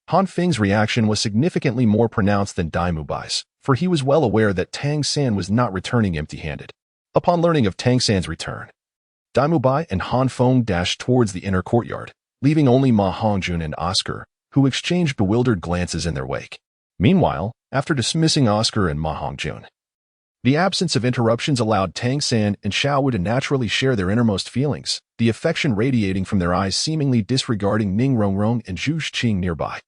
Han Feng's reaction was significantly more pronounced than Dai Mubai's, for he was well aware that Tangan was not returning empty-handed. Upon learning of Tangan's return, Dai Mubai and Han Feng dashed towards the inner courtyard, leaving only Ma Hongjun and Oscar, who exchanged bewildered glances in their wake. Meanwhile, after dismissing Oscar and Ma Hongjun, the absence of interruptions allowed Tangan and Xiao Wu to naturally share their innermost feelings, the affection radiating from their eyes seemingly disregarding Ning Rongrong and Zhu Xing nearby.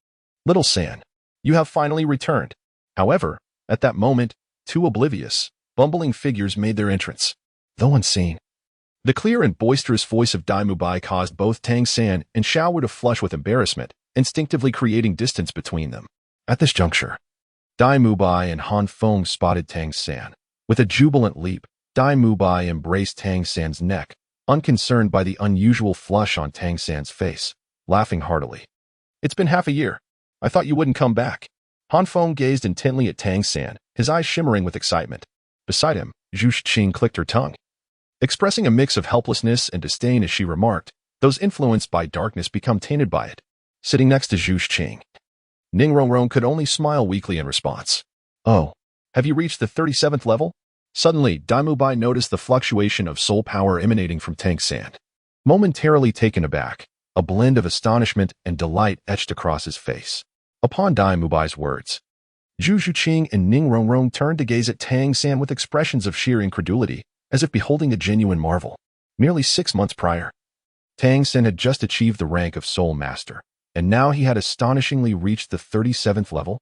Little San, you have finally returned. However, at that moment, two oblivious, bumbling figures made their entrance. Though unseen, the clear and boisterous voice of Dai Mubai caused both Tangan and Xiao Wu to flush with embarrassment, instinctively creating distance between them. At this juncture, Dai Mubai and Han Feng spotted Tangan. With a jubilant leap, Dai Mubai embraced Tangan's neck, unconcerned by the unusual flush on Tangan's face, laughing heartily. It's been half a year. I thought you wouldn't come back. Han Feng gazed intently at Tangan, his eyes shimmering with excitement. Beside him, Zhu Xing clicked her tongue, expressing a mix of helplessness and disdain as she remarked, those influenced by darkness become tainted by it. Sitting next to Zhu Xing, Ning Rongrong could only smile weakly in response. Oh, have you reached the 37th level? Suddenly, Dai Mubai noticed the fluctuation of soul power emanating from Tangan. Momentarily taken aback, a blend of astonishment and delight etched across his face. Upon Dai Mubai's words, Zhu Xing and Ning Rongrong turned to gaze at Tangan with expressions of sheer incredulity, as if beholding a genuine marvel. Nearly 6 months prior, Tangan had just achieved the rank of Soul Master, and now he had astonishingly reached the 37th level.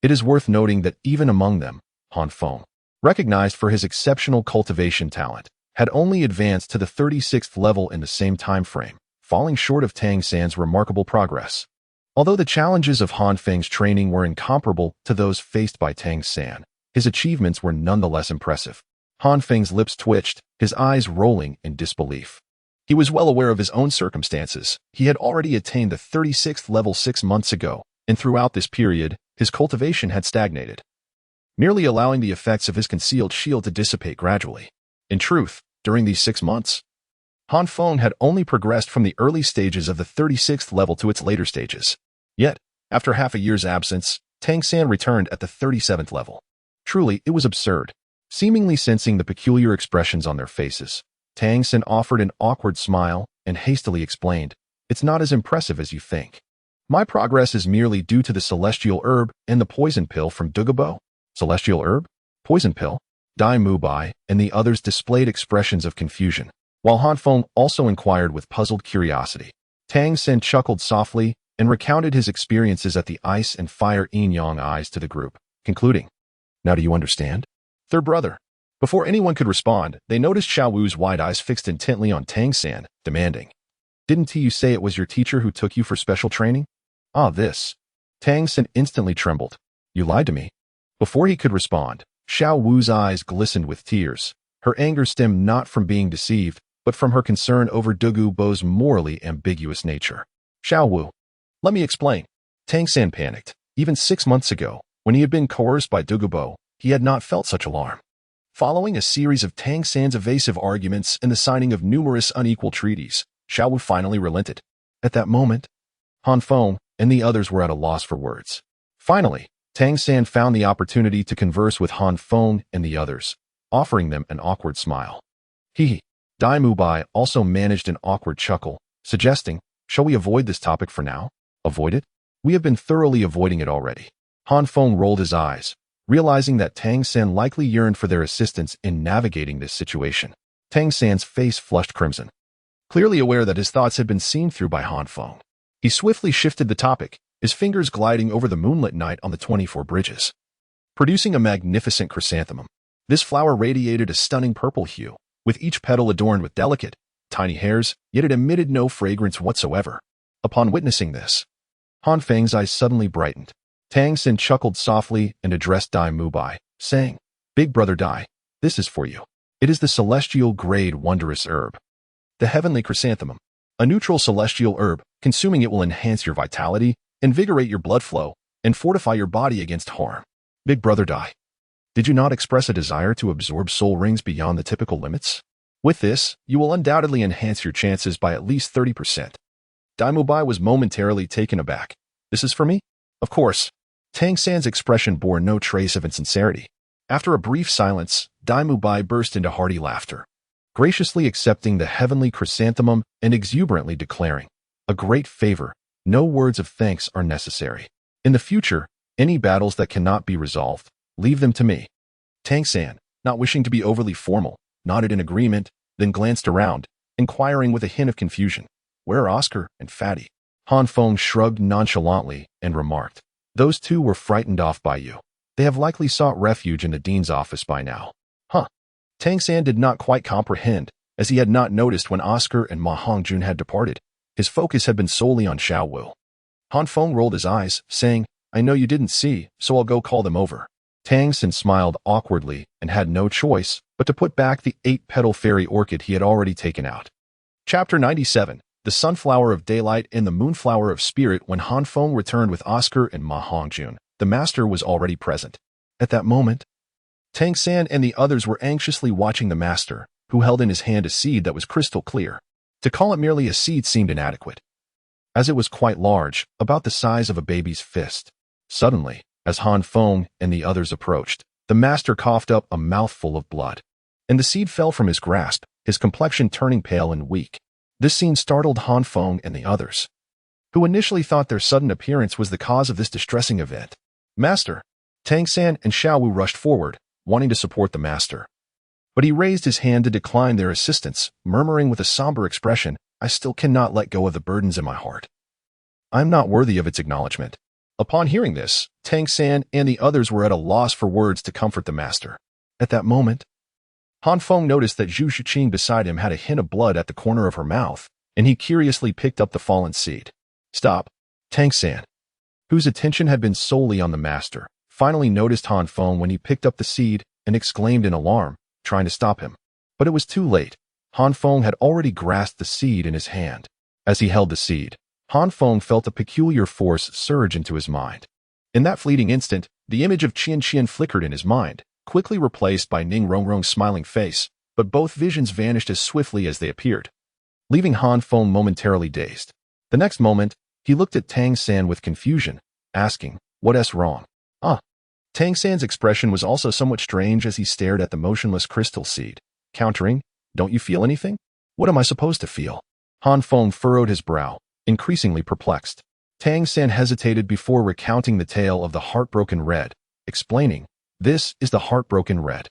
It is worth noting that even among them, Han Feng, recognized for his exceptional cultivation talent, had only advanced to the 36th level in the same time frame, falling short of Tangan's remarkable progress. Although the challenges of Han Feng's training were incomparable to those faced by Tangan, his achievements were nonetheless impressive. Han Feng's lips twitched, his eyes rolling in disbelief. He was well aware of his own circumstances. He had already attained the 36th level 6 months ago, and throughout this period, his cultivation had stagnated, merely allowing the effects of his concealed shield to dissipate gradually. In truth, during these 6 months, Han Feng had only progressed from the early stages of the 36th level to its later stages. Yet, after half a year's absence, Tangan returned at the 37th level. Truly, it was absurd. Seemingly sensing the peculiar expressions on their faces, Tangan offered an awkward smile and hastily explained, it's not as impressive as you think. My progress is merely due to the celestial herb and the poison pill from Dugu. Celestial herb? Poison pill? Dai Mubai and the others displayed expressions of confusion, while Han Feng also inquired with puzzled curiosity. Tangan chuckled softly and recounted his experiences at the Ice and Fire Yin-Yang Eyes to the group, concluding, now do you understand? Their brother. Before anyone could respond, they noticed Xiao Wu's wide eyes fixed intently on Tangan, demanding, didn't you say it was your teacher who took you for special training? Ah, this. Tangan instantly trembled. You lied to me. Before he could respond, Xiao Wu's eyes glistened with tears. Her anger stemmed not from being deceived, but from her concern over Dugu Bo's morally ambiguous nature. Xiao Wu. Let me explain. Tangan panicked. Even 6 months ago, when he had been coerced by Dugu Bo, he had not felt such alarm. Following a series of Tangan's evasive arguments and the signing of numerous unequal treaties, Xiao Wu finally relented. At that moment, Han Feng and the others were at a loss for words. Finally, Tangan found the opportunity to converse with Han Feng and the others, offering them an awkward smile. Dai Mubai also managed an awkward chuckle, suggesting, Shall we avoid this topic for now? Avoid it? We have been thoroughly avoiding it already. Han Feng rolled his eyes, realizing that Tang San likely yearned for their assistance in navigating this situation. Tang San's face flushed crimson, clearly aware that his thoughts had been seen through by Han Feng. He swiftly shifted the topic, his fingers gliding over the moonlit night on the 24 bridges, producing a magnificent chrysanthemum. This flower radiated a stunning purple hue, with each petal adorned with delicate, tiny hairs, yet it emitted no fragrance whatsoever. Upon witnessing this, Han Feng's eyes suddenly brightened. Tang San chuckled softly and addressed Dai Mubai, saying, "Big brother Dai, this is for you. It is the celestial grade wondrous herb, the heavenly chrysanthemum, a neutral celestial herb. Consuming it will enhance your vitality, invigorate your blood flow, and fortify your body against harm. Big brother Dai, did you not express a desire to absorb soul rings beyond the typical limits? With this, you will undoubtedly enhance your chances by at least 30%. Dai Mubai was momentarily taken aback. This is for me? Of course. Tang San's expression bore no trace of insincerity. After a brief silence, Dai Mubai burst into hearty laughter, graciously accepting the heavenly chrysanthemum and exuberantly declaring, "A great favor. No words of thanks are necessary. In the future, any battles that cannot be resolved, leave them to me." Tang San, not wishing to be overly formal, nodded in agreement, then glanced around, inquiring with a hint of confusion, "Where are Oscar and Fatty?" Han Feng shrugged nonchalantly and remarked, "Those two were frightened off by you. They have likely sought refuge in the dean's office by now." Huh. Tang San did not quite comprehend, as he had not noticed when Oscar and Ma Hongjun had departed. His focus had been solely on Xiao Wu. Han Feng rolled his eyes, saying, "I know you didn't see, so I'll go call them over." Tang San smiled awkwardly and had no choice but to put back the 8-petal fairy orchid he had already taken out. Chapter 97, The Sunflower of Daylight and the Moonflower of Spirit. When Han Feng returned with Oscar and Ma Hongjun, the master was already present. At that moment, Tang San and the others were anxiously watching the master, who held in his hand a seed that was crystal clear. To call it merely a seed seemed inadequate, as it was quite large, about the size of a baby's fist. Suddenly, as Han Feng and the others approached, the master coughed up a mouthful of blood, and the seed fell from his grasp, his complexion turning pale and weak. This scene startled Han Feng and the others, who initially thought their sudden appearance was the cause of this distressing event. "Master!" Tang San and Xiao Wu rushed forward, wanting to support the master. But he raised his hand to decline their assistance, murmuring with a somber expression, "I still cannot let go of the burdens in my heart. I am not worthy of its acknowledgement." Upon hearing this, Tang San and the others were at a loss for words to comfort the master. At that moment, Han Feng noticed that Zhu Shiqing beside him had a hint of blood at the corner of her mouth, and he curiously picked up the fallen seed. "Stop!" Tang San, whose attention had been solely on the master, finally noticed Han Feng when he picked up the seed and exclaimed in alarm, trying to stop him. But it was too late. Han Feng had already grasped the seed in his hand. As he held the seed, Han Feng felt a peculiar force surge into his mind. In that fleeting instant, the image of Chian flickered in his mind, quickly replaced by Ning Rongrong's smiling face, but both visions vanished as swiftly as they appeared, leaving Han Feng momentarily dazed. The next moment, he looked at Tang San with confusion, asking, "What's wrong?" Tang San's expression was also somewhat strange as he stared at the motionless crystal seed, countering, "Don't you feel anything?" "What am I supposed to feel?" Han Feng furrowed his brow, increasingly perplexed. Tang San hesitated before recounting the tale of the heartbroken red, explaining, "This is the heartbroken red.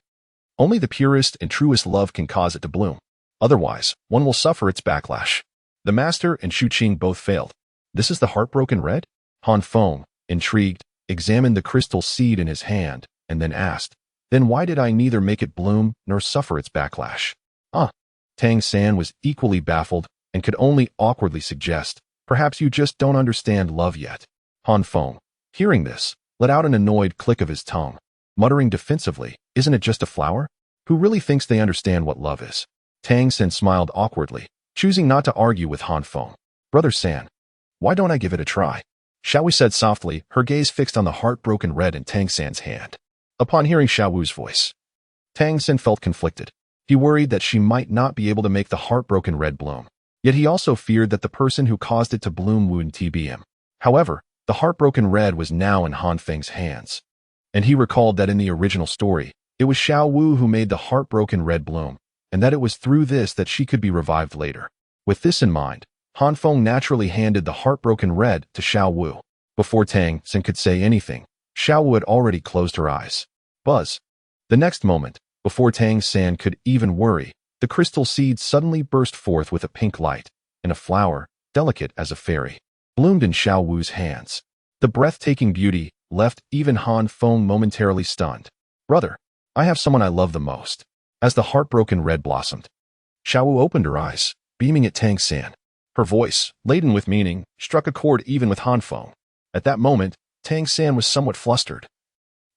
Only the purest and truest love can cause it to bloom. Otherwise, one will suffer its backlash." The master and Shu Qing both failed. "This is the heartbroken red?" Han Feng, intrigued, examined the crystal seed in his hand, and then asked, "Then why did I neither make it bloom nor suffer its backlash?" Tang San was equally baffled and could only awkwardly suggest, "Perhaps you just don't understand love yet." Han Feng, hearing this, let out an annoyed click of his tongue, muttering defensively, "Isn't it just a flower? Who really thinks they understand what love is?" Tang San smiled awkwardly, choosing not to argue with Han Feng. "Brother San, why don't I give it a try?" Xiao Wu said softly, her gaze fixed on the heartbroken red in Tang San's hand. Upon hearing Xiao Wu's voice, Tang San felt conflicted. He worried that she might not be able to make the heartbroken red bloom. Yet he also feared that the person who caused it to bloom wouldn't be him. However, the heartbroken red was now in Han Feng's hands, and he recalled that in the original story, it was Xiao Wu who made the heartbroken red bloom, and that it was through this that she could be revived later. With this in mind, Han Feng naturally handed the heartbroken red to Xiao Wu. Before Tangan could say anything, Xiao Wu had already closed her eyes. Buzz. The next moment, before Tangan could even worry, the crystal seed suddenly burst forth with a pink light, and a flower, delicate as a fairy, bloomed in Xiao Wu's hands. The breathtaking beauty left even Han Feng momentarily stunned. Brother, I have someone I love the most. As the heartbroken red blossomed, Xiao Wu opened her eyes, beaming at Tangan. Her voice, laden with meaning, struck a chord even with Han Feng. At that moment, Tangan was somewhat flustered.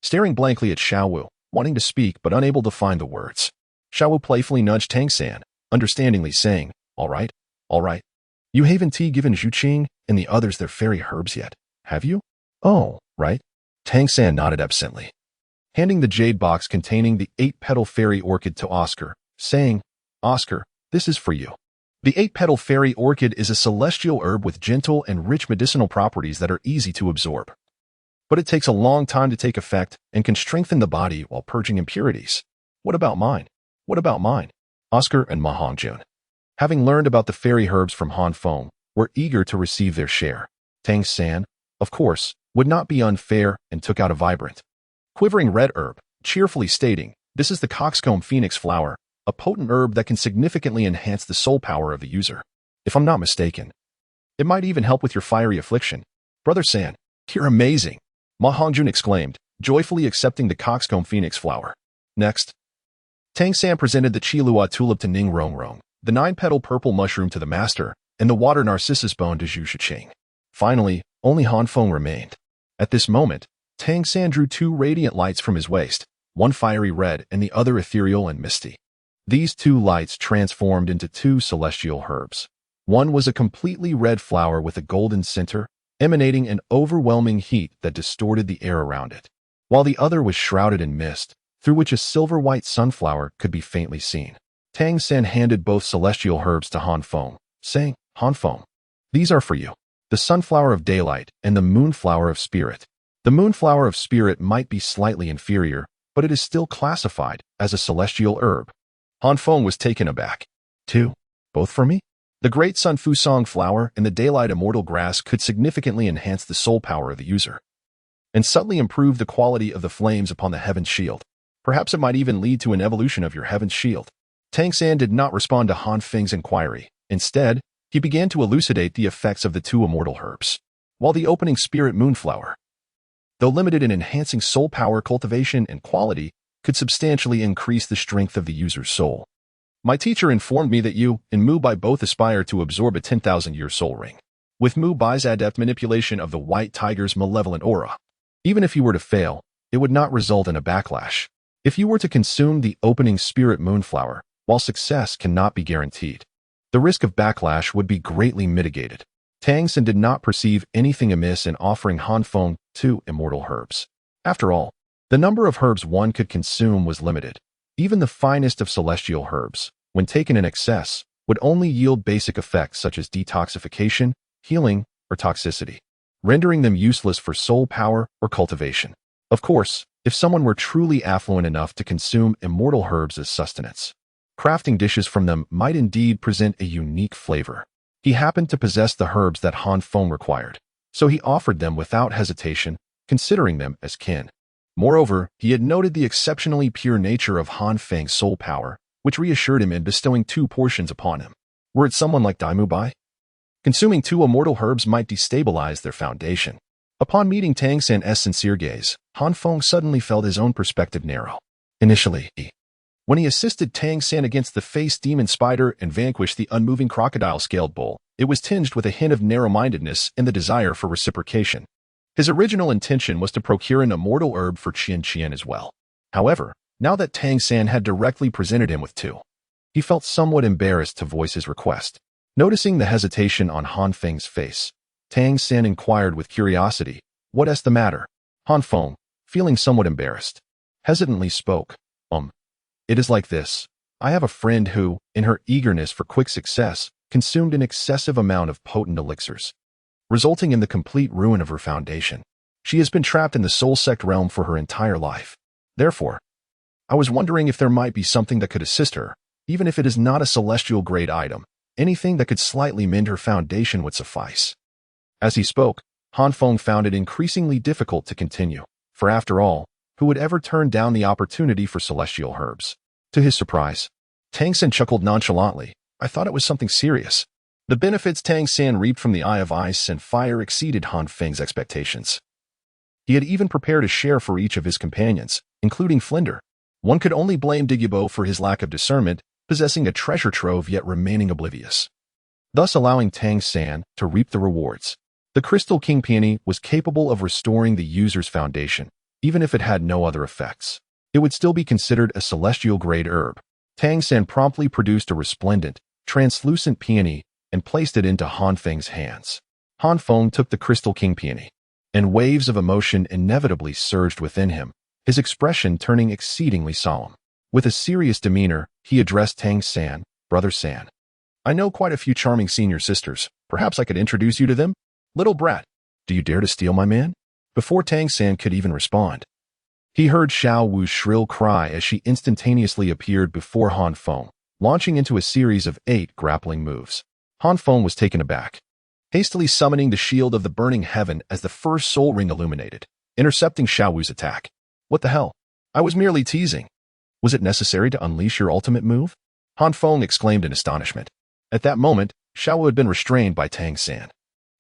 Staring blankly at Xiao Wu, wanting to speak but unable to find the words, Xiao Wu playfully nudged Tangan, understandingly saying, all right. You haven't given Zhu Qing and the others their fairy herbs yet, have you? Oh, right. Tangan nodded absently, handing the jade box containing the 8-petal fairy orchid to Oscar, saying, Oscar, this is for you. The 8-petal fairy orchid is a celestial herb with gentle and rich medicinal properties that are easy to absorb. But it takes a long time to take effect and can strengthen the body while purging impurities. What about mine? Oscar and Ma Hongjun, having learned about the fairy herbs from Han Feng, were eager to receive their share. Tangan, of course, would not be unfair and took out a vibrant, quivering red herb, cheerfully stating, this is the coxcomb phoenix flower, a potent herb that can significantly enhance the soul power of the user. If I'm not mistaken, it might even help with your fiery affliction. Brother San, you're amazing, Ma Hongjun exclaimed, joyfully accepting the coxcomb phoenix flower. Next, Tangan presented the Qilua tulip to Ning Rongrong, the 9-petal purple mushroom to the master, and the water narcissus bone to Zhu Shiqing. Finally, only Han Feng remained. At this moment, Tangan drew 2 radiant lights from his waist, one fiery red and the other ethereal and misty. These 2 lights transformed into 2 celestial herbs. One was a completely red flower with a golden center, emanating an overwhelming heat that distorted the air around it, while the other was shrouded in mist, through which a silver-white sunflower could be faintly seen. Tangan handed both celestial herbs to Han Feng, saying, Han Feng, these are for you. The sunflower of daylight and the moonflower of spirit. The moonflower of spirit might be slightly inferior, but it is still classified as a celestial herb. Han Feng was taken aback. 2. Both for me? The great Sun Fusong flower and the daylight immortal grass could significantly enhance the soul power of the user, and subtly improve the quality of the flames upon the heaven's shield. Perhaps it might even lead to an evolution of your heaven's shield. Tangan did not respond to Han Feng's inquiry. Instead, he began to elucidate the effects of the 2 immortal herbs. While the opening spirit moonflower, though limited in enhancing soul power, cultivation, and quality, could substantially increase the strength of the user's soul. My teacher informed me that you and Mu Bai both aspire to absorb a 10,000-year soul ring, with Mu Bai's adept manipulation of the white tiger's malevolent aura. Even if you were to fail, it would not result in a backlash. If you were to consume the opening spirit moonflower, while success cannot be guaranteed, the risk of backlash would be greatly mitigated. Tangan did not perceive anything amiss in offering Han Feng 2 immortal herbs. After all, the number of herbs one could consume was limited. Even the finest of celestial herbs, when taken in excess, would only yield basic effects such as detoxification, healing, or toxicity, rendering them useless for soul power or cultivation. Of course, if someone were truly affluent enough to consume immortal herbs as sustenance, crafting dishes from them might indeed present a unique flavor. He happened to possess the herbs that Han Feng required, so he offered them without hesitation, considering them as kin. Moreover, he had noted the exceptionally pure nature of Han Feng's soul power, which reassured him in bestowing 2 portions upon him. Were it someone like Mu Bai, consuming 2 immortal herbs might destabilize their foundation. Upon meeting Tangan's sincere gaze, Han Feng suddenly felt his own perspective narrow. Initially, when he assisted Tangan against the face demon spider and vanquished the unmoving crocodile-scaled bull, it was tinged with a hint of narrow-mindedness and the desire for reciprocation. His original intention was to procure an immortal herb for Chian as well. However, now that Tangan had directly presented him with 2, he felt somewhat embarrassed to voice his request. Noticing the hesitation on Han Feng's face, Tangan inquired with curiosity, "What's the matter?" Han Feng, feeling somewhat embarrassed, hesitantly spoke, It is like this. I have a friend who, in her eagerness for quick success, consumed an excessive amount of potent elixirs, resulting in the complete ruin of her foundation. She has been trapped in the soul sect realm for her entire life. Therefore, I was wondering if there might be something that could assist her, even if it is not a celestial grade item, Anything that could slightly mend her foundation would suffice. As he spoke, Han Feng found it increasingly difficult to continue, for after all, who would ever turn down the opportunity for celestial herbs? To his surprise, Tang San chuckled nonchalantly. I thought it was something serious. The benefits Tang San reaped from the Eye of Ice and Fire exceeded Han Feng's expectations. He had even prepared a share for each of his companions, including Flinder. One could only blame Dugu for his lack of discernment, possessing a treasure trove yet remaining oblivious, thus allowing Tang San to reap the rewards. The Crystal King Peony was capable of restoring the user's foundation, even if it had no other effects. It would still be considered a celestial-grade herb. Tang San promptly produced a resplendent, translucent peony and placed it into Han Feng's hands. Han Feng took the Crystal King Peony, and waves of emotion inevitably surged within him, his expression turning exceedingly solemn. With a serious demeanor, he addressed Tang San, Brother San. I know quite a few charming senior sisters. Perhaps I could introduce you to them? Little brat, do you dare to steal my man? Before Tang San could even respond, he heard Xiao Wu's shrill cry as she instantaneously appeared before Han Feng, launching into a series of 8 grappling moves. Han Feng was taken aback, hastily summoning the shield of the burning heaven as the first soul ring illuminated, intercepting Xiao Wu's attack. What the hell? I was merely teasing. Was it necessary to unleash your ultimate move? Han Feng exclaimed in astonishment. At that moment, Xiao Wu had been restrained by Tang San,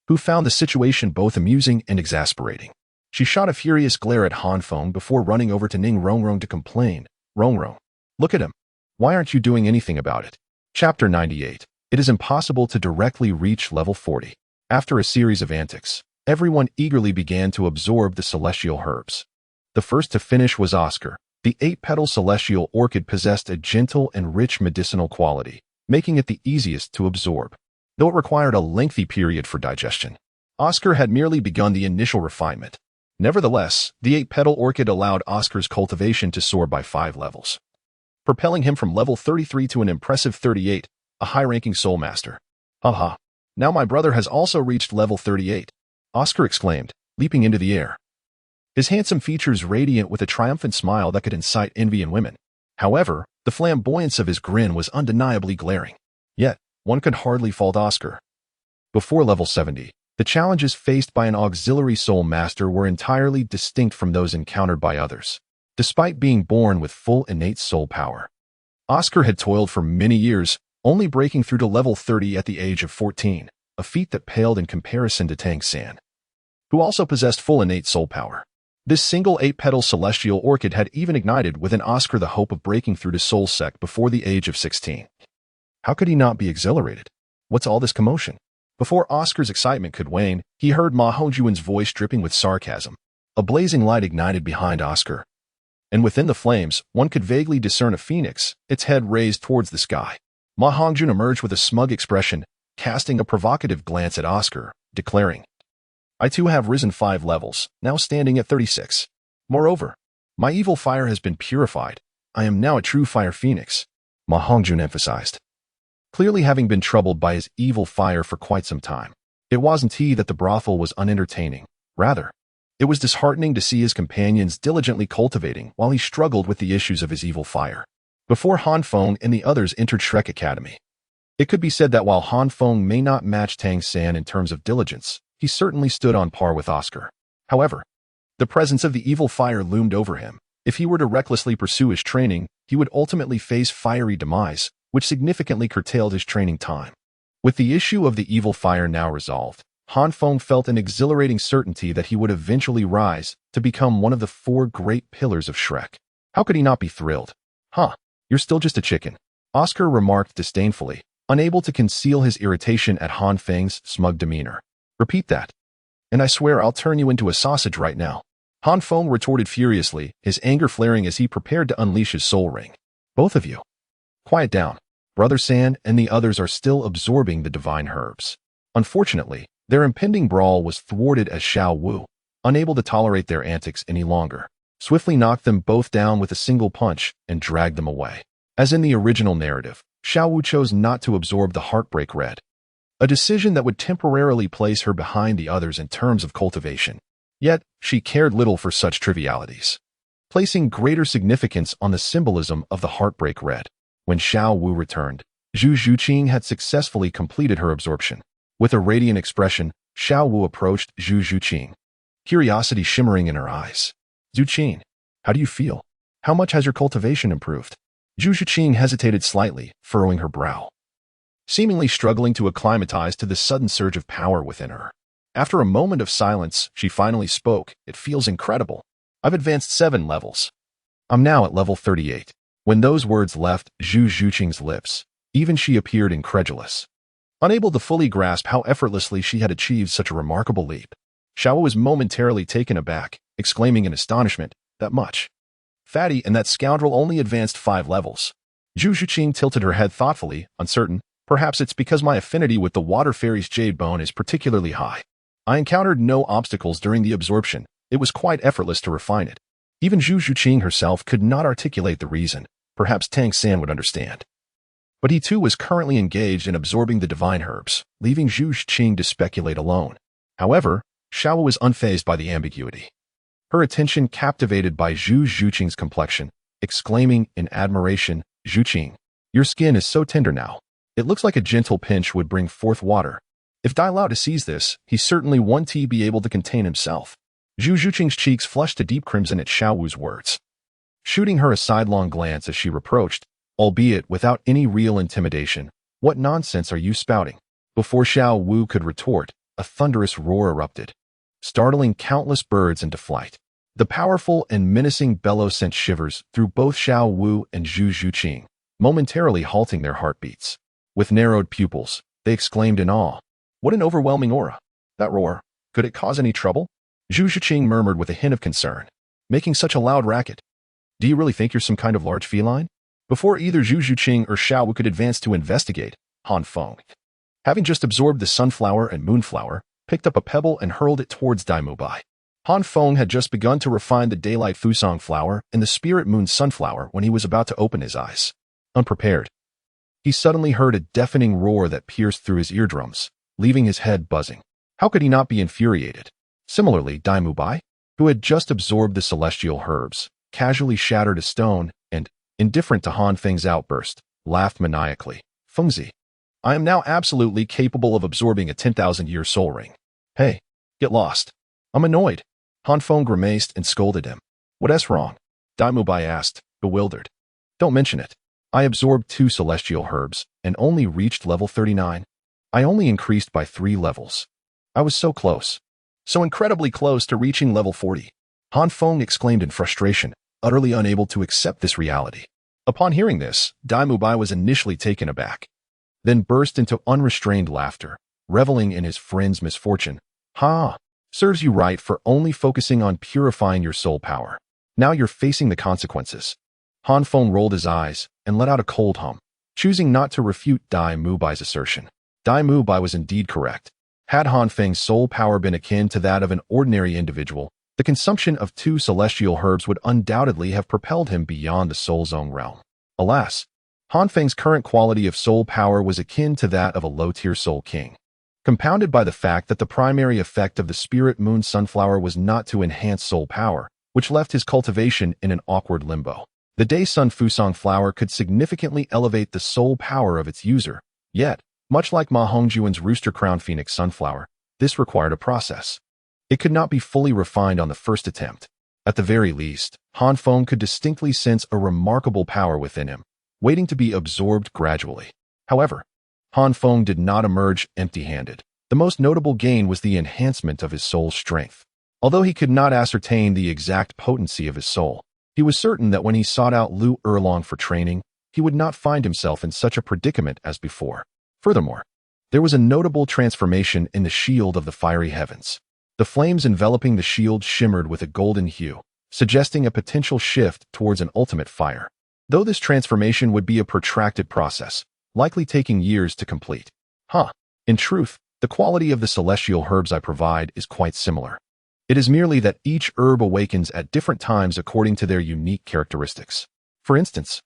who found the situation both amusing and exasperating. She shot a furious glare at Han Feng before running over to Ning Rongrong to complain. Rongrong, look at him. Why aren't you doing anything about it? Chapter 98. It is impossible to directly reach level 40. After a series of antics, everyone eagerly began to absorb the celestial herbs. The first to finish was Oscar. The 8-petal celestial orchid possessed a gentle and rich medicinal quality, making it the easiest to absorb, though it required a lengthy period for digestion. Oscar had merely begun the initial refinement. Nevertheless, the 8-petal orchid allowed Oscar's cultivation to soar by 5 levels, propelling him from level 33 to an impressive 38, a high-ranking soul master. Haha, now my brother has also reached level 38, Oscar exclaimed, leaping into the air, his handsome features radiant with a triumphant smile that could incite envy in women. However, the flamboyance of his grin was undeniably glaring. Yet, one could hardly fault Oscar. Before level 70, the challenges faced by an auxiliary soul master were entirely distinct from those encountered by others. Despite being born with full innate soul power, Oscar had toiled for many years, only breaking through to level 30 at the age of 14, a feat that paled in comparison to Tang San, who also possessed full innate soul power. This single 8-petal celestial orchid had even ignited within Oscar the hope of breaking through to soul sect before the age of 16. How could he not be exhilarated? What's all this commotion? Before Oscar's excitement could wane, he heard Ma Hongjuan's voice dripping with sarcasm. A blazing light ignited behind Oscar, and within the flames, one could vaguely discern a phoenix, its head raised towards the sky. Ma Hongjun emerged with a smug expression, casting a provocative glance at Oscar, declaring, I too have risen 5 levels, now standing at 36. Moreover, my evil fire has been purified. I am now a true fire phoenix, Ma Hongjun emphasized, clearly having been troubled by his evil fire for quite some time. It wasn't he that the brothel was unentertaining. Rather, it was disheartening to see his companions diligently cultivating while he struggled with the issues of his evil fire. Before Han Feng and the others entered Shrek Academy, it could be said that while Han Feng may not match Tang San in terms of diligence, he certainly stood on par with Oscar. However, the presence of the evil fire loomed over him. If he were to recklessly pursue his training, he would ultimately face fiery demise, which significantly curtailed his training time. With the issue of the evil fire now resolved, Han Feng felt an exhilarating certainty that he would eventually rise to become one of the 4 great pillars of Shrek. How could he not be thrilled? Huh, you're still just a chicken, Oscar remarked disdainfully, unable to conceal his irritation at Han Feng's smug demeanor. Repeat that, and I swear I'll turn you into a sausage right now. Han Feng retorted furiously, his anger flaring as he prepared to unleash his soul ring. Both of you, quiet down. Brother San and the others are still absorbing the divine herbs. Unfortunately, their impending brawl was thwarted as Xiao Wu, unable to tolerate their antics any longer, swiftly knocked them both down with a single punch and dragged them away. As in the original narrative, Xiao Wu chose not to absorb the Heartbreak Red, a decision that would temporarily place her behind the others in terms of cultivation. Yet, she cared little for such trivialities, placing greater significance on the symbolism of the Heartbreak Red. When Xiao Wu returned, Zhu Zhuqing had successfully completed her absorption. With a radiant expression, Xiao Wu approached Zhu Zhuqing, curiosity shimmering in her eyes. Zhuqing, how do you feel? How much has your cultivation improved? Zhu Zhuqing hesitated slightly, furrowing her brow, seemingly struggling to acclimatize to the sudden surge of power within her. After a moment of silence, she finally spoke. It feels incredible. I've advanced 7 levels. I'm now at level 38. When those words left Zhu Zhuqing's lips, even she appeared incredulous, unable to fully grasp how effortlessly she had achieved such a remarkable leap. Xiao was momentarily taken aback, exclaiming in astonishment, that much? Fatty and that scoundrel only advanced 5 levels. Zhu Zhuqing tilted her head thoughtfully, uncertain. Perhaps it's because my affinity with the water fairy's jade bone is particularly high. I encountered no obstacles during the absorption. It was quite effortless to refine it. Even Zhu Zhuqing herself could not articulate the reason. Perhaps Tang San would understand. But he too was currently engaged in absorbing the divine herbs, leaving Zhu Zhuqing to speculate alone. However, Xiao was unfazed by the ambiguity, her attention captivated by Zhu Zhuqing's complexion, exclaiming in admiration, Zhuqing, your skin is so tender now. It looks like a gentle pinch would bring forth water. If Douluo sees this, he certainly won't be able to contain himself. Zhu Zhuqing's cheeks flushed to deep crimson at Xiao Wu's words, shooting her a sidelong glance as she reproached, albeit without any real intimidation, what nonsense are you spouting? Before Xiao Wu could retort, a thunderous roar erupted, startling countless birds into flight. The powerful and menacing bellow sent shivers through both Xiao Wu and Zhu Zhuqing, momentarily halting their heartbeats. With narrowed pupils, they exclaimed in awe, what an overwhelming aura! That roar, could it cause any trouble? Zhu Zhuqing murmured with a hint of concern, making such a loud racket. Do you really think you're some kind of large feline? Before either Zhu Zhuqing or Xiao Wu could advance to investigate, Han Feng, having just absorbed the sunflower and moonflower, picked up a pebble and hurled it towards Daimu Bai. Han Feng had just begun to refine the daylight fusang flower and the spirit moon sunflower when he was about to open his eyes. Unprepared, he suddenly heard a deafening roar that pierced through his eardrums, leaving his head buzzing. How could he not be infuriated? Similarly, Daimu Bai, who had just absorbed the celestial herbs, casually shattered a stone and, indifferent to Han Feng's outburst, laughed maniacally. Fengzi, I am now absolutely capable of absorbing a 10,000-year soul ring. Hey, get lost. I'm annoyed. Han Feng grimaced and scolded him. What's wrong? Daimu Bai asked, bewildered. Don't mention it. I absorbed 2 celestial herbs and only reached level 39. I only increased by 3 levels. I was so close. So incredibly close to reaching level 40. Han Feng exclaimed in frustration, utterly unable to accept this reality. Upon hearing this, Daimu Bai was initially taken aback, then burst into unrestrained laughter, reveling in his friend's misfortune. Ha! Serves you right for only focusing on purifying your soul power. Now you're facing the consequences. Han Feng rolled his eyes and let out a cold hum, choosing not to refute Daimu Bai's assertion. Daimu Bai was indeed correct. Had Han Feng's soul power been akin to that of an ordinary individual, the consumption of 2 celestial herbs would undoubtedly have propelled him beyond the soul zone realm. Alas, Han Feng's current quality of soul power was akin to that of a low-tier soul king, compounded by the fact that the primary effect of the spirit moon sunflower was not to enhance soul power, which left his cultivation in an awkward limbo. The day sun fusang flower could significantly elevate the soul power of its user, yet, much like Ma Hongjuan's rooster crown phoenix sunflower, this required a process. It could not be fully refined on the first attempt. At the very least, Han Feng could distinctly sense a remarkable power within him, waiting to be absorbed gradually. However, Han Feng did not emerge empty-handed. The most notable gain was the enhancement of his soul's strength. Although he could not ascertain the exact potency of his soul, he was certain that when he sought out Lu Erlong for training, he would not find himself in such a predicament as before. Furthermore, there was a notable transformation in the shield of the fiery heavens. The flames enveloping the shield shimmered with a golden hue, suggesting a potential shift towards an ultimate fire. Though this transformation would be a protracted process, likely taking years to complete. In truth, the quality of the celestial herbs I provide is quite similar. It is merely that each herb awakens at different times according to their unique characteristics. For instance,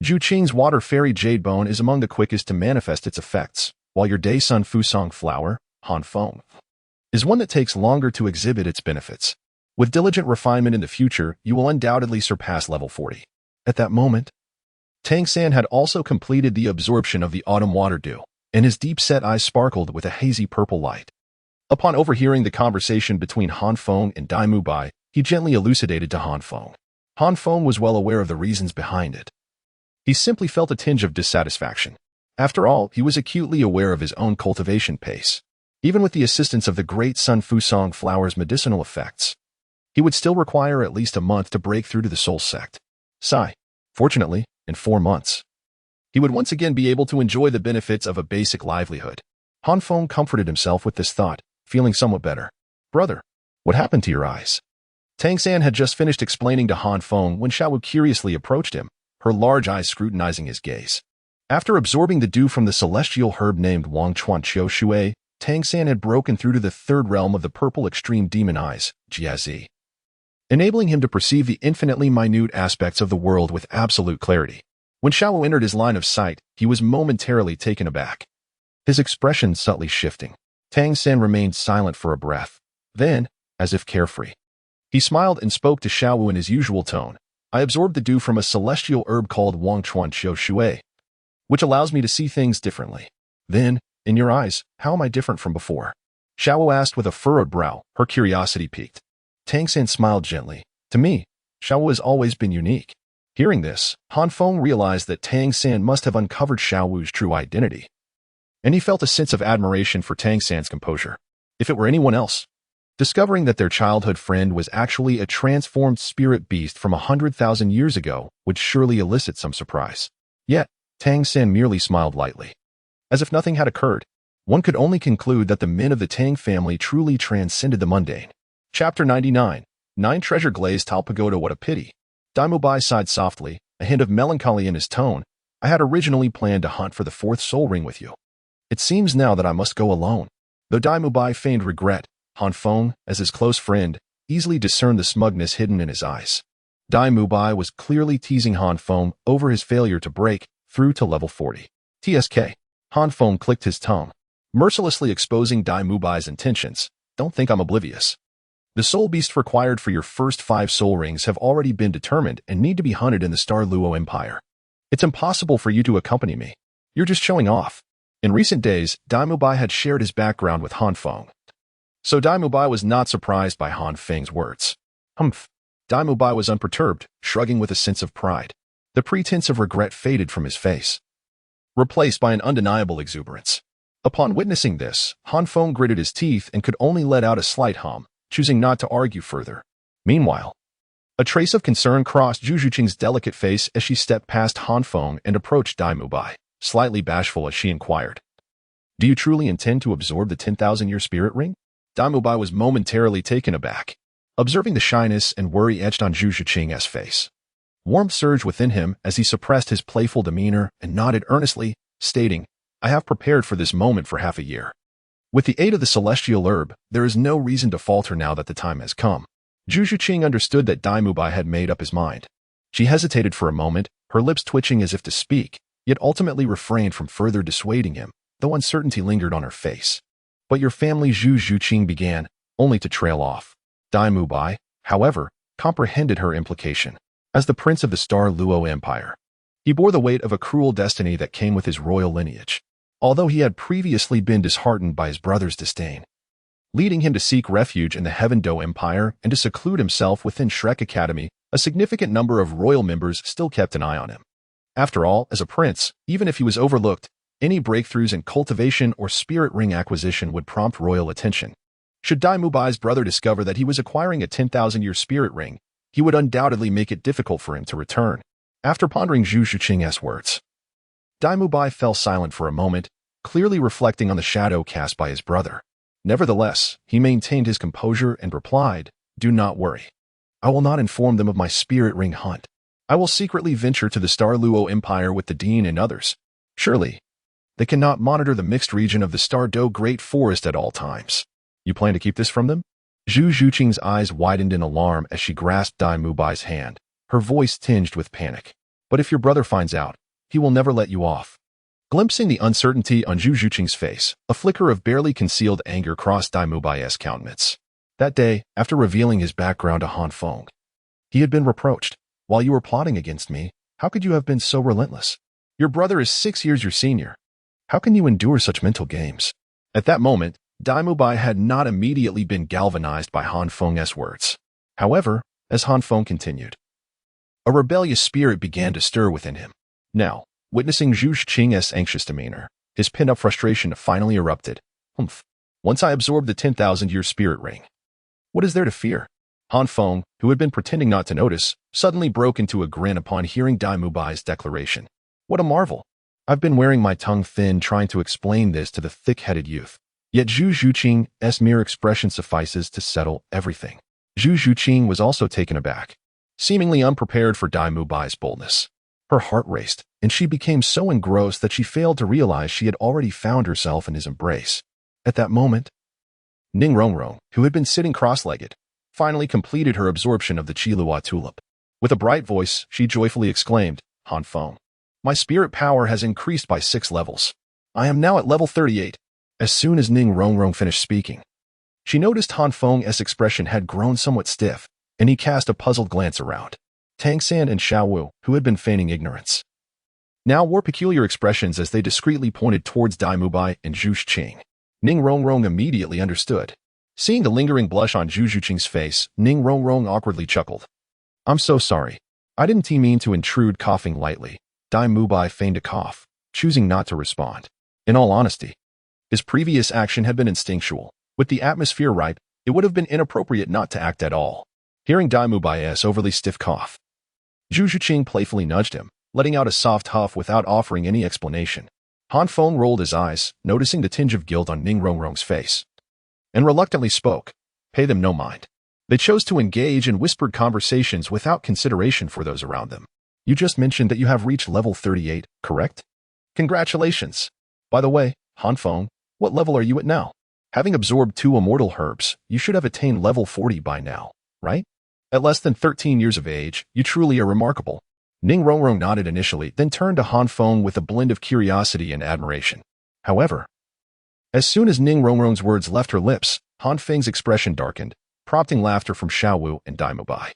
Zhu Qing's water fairy jade bone is among the quickest to manifest its effects, while your day sun fusang flower, Han Feng, is one that takes longer to exhibit its benefits. With diligent refinement in the future, you will undoubtedly surpass level 40. At that moment, Tangan had also completed the absorption of the autumn water dew, and his deep-set eyes sparkled with a hazy purple light. Upon overhearing the conversation between Han Feng and Dai Mubai, he gently elucidated to Han Feng. Han Feng was well aware of the reasons behind it. He simply felt a tinge of dissatisfaction. After all, he was acutely aware of his own cultivation pace. Even with the assistance of the great Sun Fusong flower's medicinal effects, he would still require at least a month to break through to the soul sect. Sigh. Fortunately, in 4 months, he would once again be able to enjoy the benefits of a basic livelihood. Han Feng comforted himself with this thought, feeling somewhat better. Brother, what happened to your eyes? Tangan had just finished explaining to Han Feng when Xiao Wu curiously approached him, her large eyes scrutinizing his gaze. After absorbing the dew from the celestial herb named Wang Chuan Qiu Shui, Tangan had broken through to the third realm of the purple extreme demon eyes, Jiazi, enabling him to perceive the infinitely minute aspects of the world with absolute clarity. When Xiao Wu entered his line of sight, he was momentarily taken aback, his expression subtly shifting. Tangan remained silent for a breath. Then, as if carefree, he smiled and spoke to Xiao Wu in his usual tone. I absorbed the dew from a celestial herb called Wang Chuan Qiu Shui, which allows me to see things differently. Then, in your eyes, how am I different from before? Xiao Wu asked with a furrowed brow, her curiosity piqued. Tangan smiled gently. To me, Xiao Wu has always been unique. Hearing this, Han Feng realized that Tangan must have uncovered Xiao Wu's true identity, and he felt a sense of admiration for Tangan's composure. If it were anyone else, discovering that their childhood friend was actually a transformed spirit beast from 100,000 years ago would surely elicit some surprise. Yet, Tangan merely smiled lightly. As if nothing had occurred, one could only conclude that the men of the Tang family truly transcended the mundane. Chapter 99. 9 Treasure Glazed Tile Pagoda. What a pity. Dai Mubai sighed softly, a hint of melancholy in his tone. I had originally planned to hunt for the 4th soul ring with you. It seems now that I must go alone. Though Dai Mubai feigned regret, Han Feng, as his close friend, easily discerned the smugness hidden in his eyes. Dai Mubai was clearly teasing Han Feng over his failure to break through to level 40. TSK. Han Feng clicked his tongue, mercilessly exposing Dai Mubai's intentions. Don't think I'm oblivious. The soul beasts required for your first 5 soul rings have already been determined and need to be hunted in the Star Luo Empire. It's impossible for you to accompany me. You're just showing off. In recent days, Dai Mubai had shared his background with Han Feng, so Dai Mubai was not surprised by Han Feng's words. Humph. Dai Mubai was unperturbed, shrugging with a sense of pride. The pretense of regret faded from his face, replaced by an undeniable exuberance. Upon witnessing this, Han Feng gritted his teeth and could only let out a slight hum, choosing not to argue further. Meanwhile, a trace of concern crossed Zhu Zhuqing's delicate face as she stepped past Han Feng and approached Dai Mubai, slightly bashful as she inquired. Do you truly intend to absorb the 10,000-year spirit ring? Dai Mubai was momentarily taken aback, observing the shyness and worry etched on Zhu Zhuqing's face. Warmth surged within him as he suppressed his playful demeanor and nodded earnestly, stating, I have prepared for this moment for half a year. With the aid of the celestial herb, there is no reason to falter now that the time has come. Zhu Zhuqing understood that Dai Mubai had made up his mind. She hesitated for a moment, her lips twitching as if to speak, yet ultimately refrained from further dissuading him, though uncertainty lingered on her face. But your family, Zhu Zhuqing began, only to trail off. Dai Mubai, however, comprehended her implication. As the prince of the Star Luo Empire, he bore the weight of a cruel destiny that came with his royal lineage, although he had previously been disheartened by his brother's disdain, leading him to seek refuge in the Heaven Do Empire and to seclude himself within Shrek Academy. A significant number of royal members still kept an eye on him. After all, as a prince, even if he was overlooked, any breakthroughs in cultivation or spirit ring acquisition would prompt royal attention. Should Dai Mubai's brother discover that he was acquiring a 10,000-year spirit ring, he would undoubtedly make it difficult for him to return. After pondering Zhu Zhuqing's words, Dai Mubai fell silent for a moment, clearly reflecting on the shadow cast by his brother. Nevertheless, he maintained his composure and replied, Do not worry. I will not inform them of my spirit ring hunt. I will secretly venture to the Star Luo Empire with the Dean and others. Surely, they cannot monitor the mixed region of the Star Do Great Forest at all times. You plan to keep this from them? Zhu Zhuqing's eyes widened in alarm as she grasped Dai Mubai's hand, her voice tinged with panic. But if your brother finds out, he will never let you off. Glimpsing the uncertainty on Zhu Zhuqing's face, a flicker of barely concealed anger crossed Dai Mubai's countenance. That day, after revealing his background to Han Feng, he had been reproached. While you were plotting against me, How could you have been so relentless? Your brother is 6 years your senior. How can you endure such mental games? At that moment, Daimubai had not immediately been galvanized by Han Feng's words. However, as Han Feng continued, a rebellious spirit began to stir within him. Now, witnessing Zhu Qing's anxious demeanor, his pent-up frustration finally erupted. Humph. Once I absorbed the 10,000-year spirit ring. What is there to fear? Han Feng, who had been pretending not to notice, suddenly broke into a grin upon hearing Daimubai's declaration. What a marvel! I've been wearing my tongue thin trying to explain this to the thick-headed youth. Yet Zhu Zhuqing's mere expression suffices to settle everything. Zhu Zhuqing was also taken aback, seemingly unprepared for Daimubai's boldness. Her heart raced, and she became so engrossed that she failed to realize she had already found herself in his embrace. At that moment, Ning Rongrong, who had been sitting cross-legged, finally completed her absorption of the Chiluo tulip. With a bright voice, she joyfully exclaimed, Han Feng, my spirit power has increased by 6 levels. I am now at level 38. As soon as Ning Rongrong finished speaking, she noticed Han Feng's expression had grown somewhat stiff, and he cast a puzzled glance around. Tangan and Xiaowu, who had been feigning ignorance, now wore peculiar expressions as they discreetly pointed towards Daimubai and Zhu Qing. Ning Rongrong immediately understood. Seeing the lingering blush on Zhu Zhuqing's face, Ning Rongrong awkwardly chuckled. I'm so sorry. I didn't mean to intrude, coughing lightly. Daimubai feigned a cough, choosing not to respond. In all honesty, his previous action had been instinctual. With the atmosphere ripe, it would have been inappropriate not to act at all. Hearing Daimubai's overly stiff cough, Zhu Zhuqing playfully nudged him, letting out a soft huff without offering any explanation. Han Feng rolled his eyes, noticing the tinge of guilt on Ning Rongrong's face, and reluctantly spoke. Pay them no mind. They chose to engage in whispered conversations without consideration for those around them. You just mentioned that you have reached level 38, correct? Congratulations. By the way, Han Feng, what level are you at now? Having absorbed 2 immortal herbs, you should have attained level 40 by now, right? At less than 13 years of age, you truly are remarkable. Ning Rongrong nodded initially, then turned to Han Feng with a blend of curiosity and admiration. However, as soon as Ning Rongrong's words left her lips, Han Feng's expression darkened, prompting laughter from Xiaowu and Daimubai.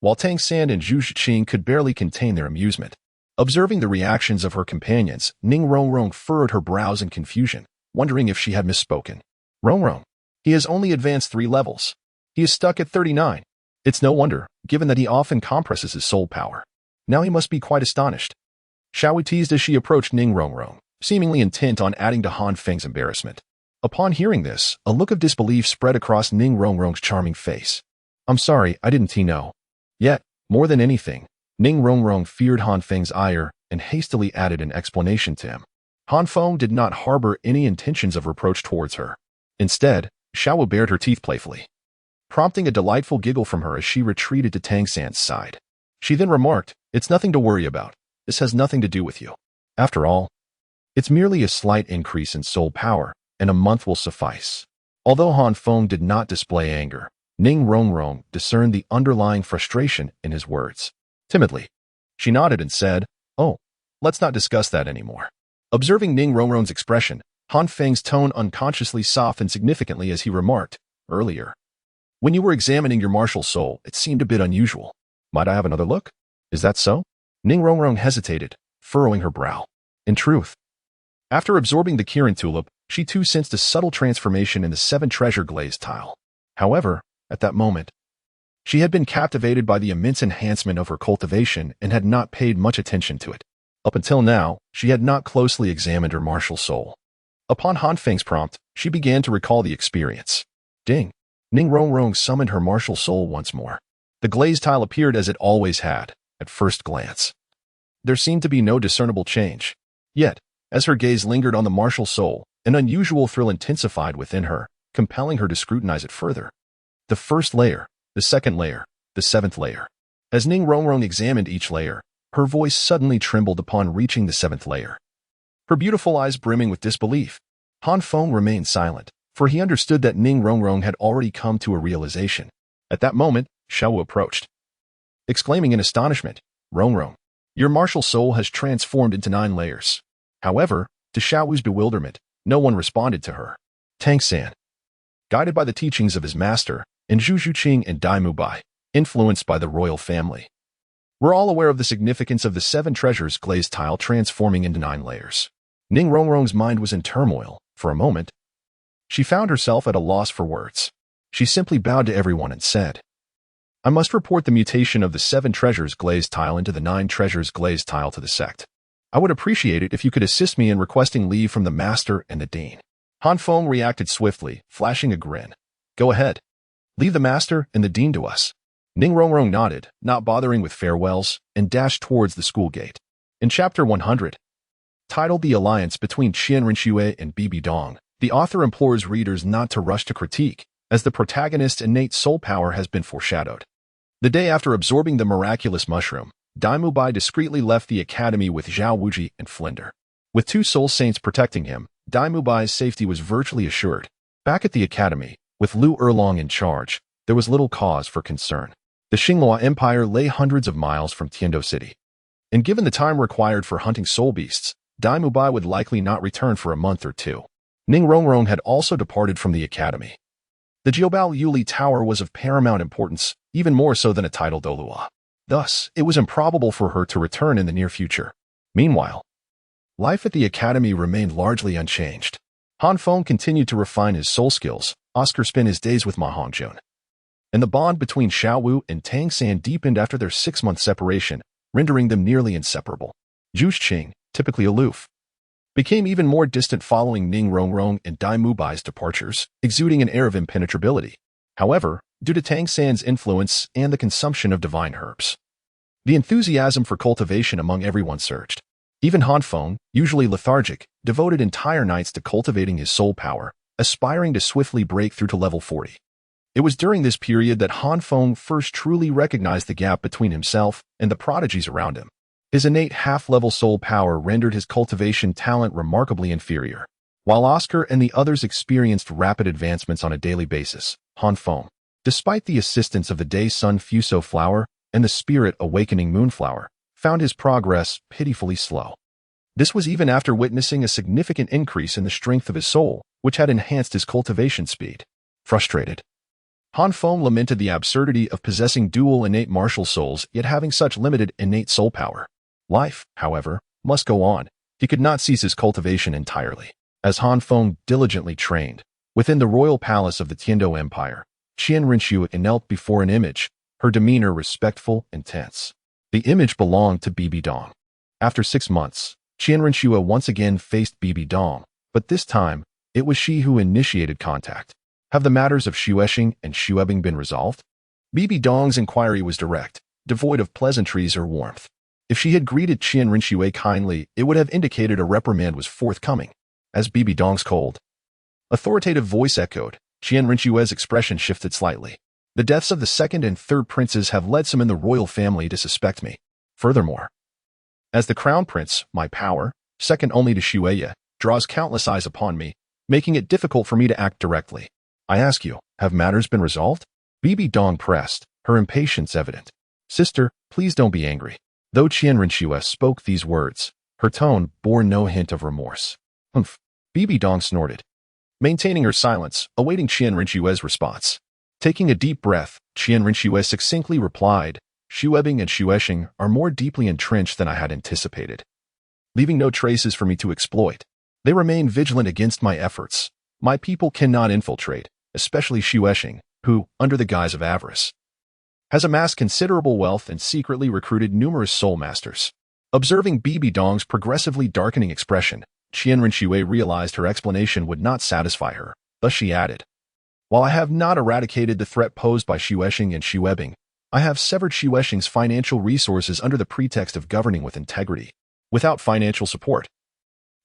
While Tangan and Zhu Zhuqing could barely contain their amusement, observing the reactions of her companions, Ning Rongrong furrowed her brows in confusion, wondering if she had misspoken. Rongrong. He has only advanced 3 levels. He is stuck at 39. It's no wonder, given that he often compresses his soul power. Now he must be quite astonished. Xiaowu teased as she approached Ning Rongrong, seemingly intent on adding to Han Feng's embarrassment. Upon hearing this, a look of disbelief spread across Ning Rongrong's charming face. I'm sorry, I didn't know. Yet, more than anything, Ning Rongrong feared Han Feng's ire and hastily added an explanation to him. Han Feng did not harbor any intentions of reproach towards her. Instead, Xiaowu bared her teeth playfully, prompting a delightful giggle from her as she retreated to Tangan's side. She then remarked, it's nothing to worry about. This has nothing to do with you. After all, it's merely a slight increase in soul power, and a month will suffice. Although Han Feng did not display anger, Ning Rongrong discerned the underlying frustration in his words. Timidly, she nodded and said, oh, let's not discuss that anymore. Observing Ning Rongrong's expression, Han Feng's tone unconsciously softened significantly as he remarked, earlier, when you were examining your martial soul, it seemed a bit unusual. Might I have another look? Is that so? Ning Rongrong hesitated, furrowing her brow. In truth, after absorbing the Kirin tulip, she too sensed a subtle transformation in the 7 treasure glazed tile. However, at that moment, she had been captivated by the immense enhancement of her cultivation and had not paid much attention to it. Up until now, she had not closely examined her martial soul. Upon Han Feng's prompt, she began to recall the experience. Ding! Ning Rongrong summoned her martial soul once more. The glazed tile appeared as it always had, at first glance. There seemed to be no discernible change. Yet, as her gaze lingered on the martial soul, an unusual thrill intensified within her, compelling her to scrutinize it further. The first layer, the second layer, the 7th layer. As Ning Rongrong examined each layer, her voice suddenly trembled upon reaching the 7th layer. Her beautiful eyes brimming with disbelief, Han Feng remained silent, for he understood that Ning Rongrong had already come to a realization. At that moment, Xiaowu approached, exclaiming in astonishment, Rongrong, your martial soul has transformed into 9 layers. However, to Xiaowu's bewilderment, no one responded to her. Tangan, guided by the teachings of his master, and Zhu Zhuqing and Daimubai, influenced by the royal family, We're all aware of the significance of the 7 treasures glazed tile transforming into 9 layers. Ning Rongrong's mind was in turmoil. For a moment, she found herself at a loss for words. She simply bowed to everyone and said, I must report the mutation of the 7 treasures glazed tile into the 9 treasures glazed tile to the sect. I would appreciate it if you could assist me in requesting leave from the master and the dean. Han Feng reacted swiftly, flashing a grin. Go ahead. Leave the master and the dean to us. Ning Rongrong nodded, not bothering with farewells, and dashed towards the school gate. In Chapter 100, titled The Alliance Between Chian Rinxue and Bibi Dong, the author implores readers not to rush to critique, as the protagonist's innate soul power has been foreshadowed. The day after absorbing the miraculous mushroom, Dai Mubai discreetly left the academy with Zhao Wuji and Flinder. With 2 soul saints protecting him, Dai Mubai's safety was virtually assured. Back at the academy, with Lu Erlong in charge, there was little cause for concern. The Xinghua Empire lay hundreds of miles from Tiando City. And given the time required for hunting soul beasts, Dai Mubai would likely not return for a month or 2. Ning Rongrong had also departed from the academy. The Jiobao Yuli Tower was of paramount importance, even more so than a titled Douluo. Thus, it was improbable for her to return in the near future. Meanwhile, life at the academy remained largely unchanged. Han Feng continued to refine his soul skills. Oscar spent his days with Ma Hongjun. And the bond between Xiao Wu and Tang San deepened after their 6-month separation, rendering them nearly inseparable. Zhu Xing, typically aloof, became even more distant following Ning Rongrong and Dai Mubai's departures, exuding an air of impenetrability. However, due to Tang San's influence and the consumption of divine herbs, the enthusiasm for cultivation among everyone surged. Even Han Feng, usually lethargic, devoted entire nights to cultivating his soul power, aspiring to swiftly break through to level 40. It was during this period that Han Feng first truly recognized the gap between himself and the prodigies around him. His innate half-level soul power rendered his cultivation talent remarkably inferior. While Oscar and the others experienced rapid advancements on a daily basis, Han Feng, despite the assistance of the Day Sun Fuso flower and the Spirit Awakening Moonflower, found his progress pitifully slow. This was even after witnessing a significant increase in the strength of his soul, which had enhanced his cultivation speed. Frustrated, Han Feng lamented the absurdity of possessing dual innate martial souls yet having such limited innate soul power. Life, however, must go on. He could not cease his cultivation entirely. As Han Feng diligently trained, within the royal palace of the Tiando Empire, Chian Rinxue knelt before an image, her demeanor respectful and tense. The image belonged to Bibi Dong. After 6 months, Chian Rinxue once again faced Bibi Dong, but this time, it was she who initiated contact. Have the matters of Xuexing and Xuebing been resolved? Bibi Dong's inquiry was direct, devoid of pleasantries or warmth. If she had greeted Chian Rinxue kindly, it would have indicated a reprimand was forthcoming. As Bibi Dong's cold, authoritative voice echoed, Chian Rinxue's expression shifted slightly. The deaths of the 2nd and 3rd princes have led some in the royal family to suspect me. Furthermore, as the crown prince, my power, second only to Xueye, draws countless eyes upon me, making it difficult for me to act directly. I ask you, have matters been resolved? Bibi Dong pressed, her impatience evident. Sister, please don't be angry. Though Chian Rinxue spoke these words, her tone bore no hint of remorse. Humph. Bibi Dong snorted, maintaining her silence, awaiting Chian Rinxue's response. Taking a deep breath, Chian Rinxue succinctly replied, Xuebing and Xuexing are more deeply entrenched than I had anticipated, leaving no traces for me to exploit. They remain vigilant against my efforts. My people cannot infiltrate, especially Xuexing, who, under the guise of avarice, has amassed considerable wealth and secretly recruited numerous soul masters. Observing Bibi Dong's progressively darkening expression, Chian Rinxue realized her explanation would not satisfy her. Thus she added, while I have not eradicated the threat posed by Xuexing and Xuebing, I have severed Xuexing's financial resources under the pretext of governing with integrity. Without financial support,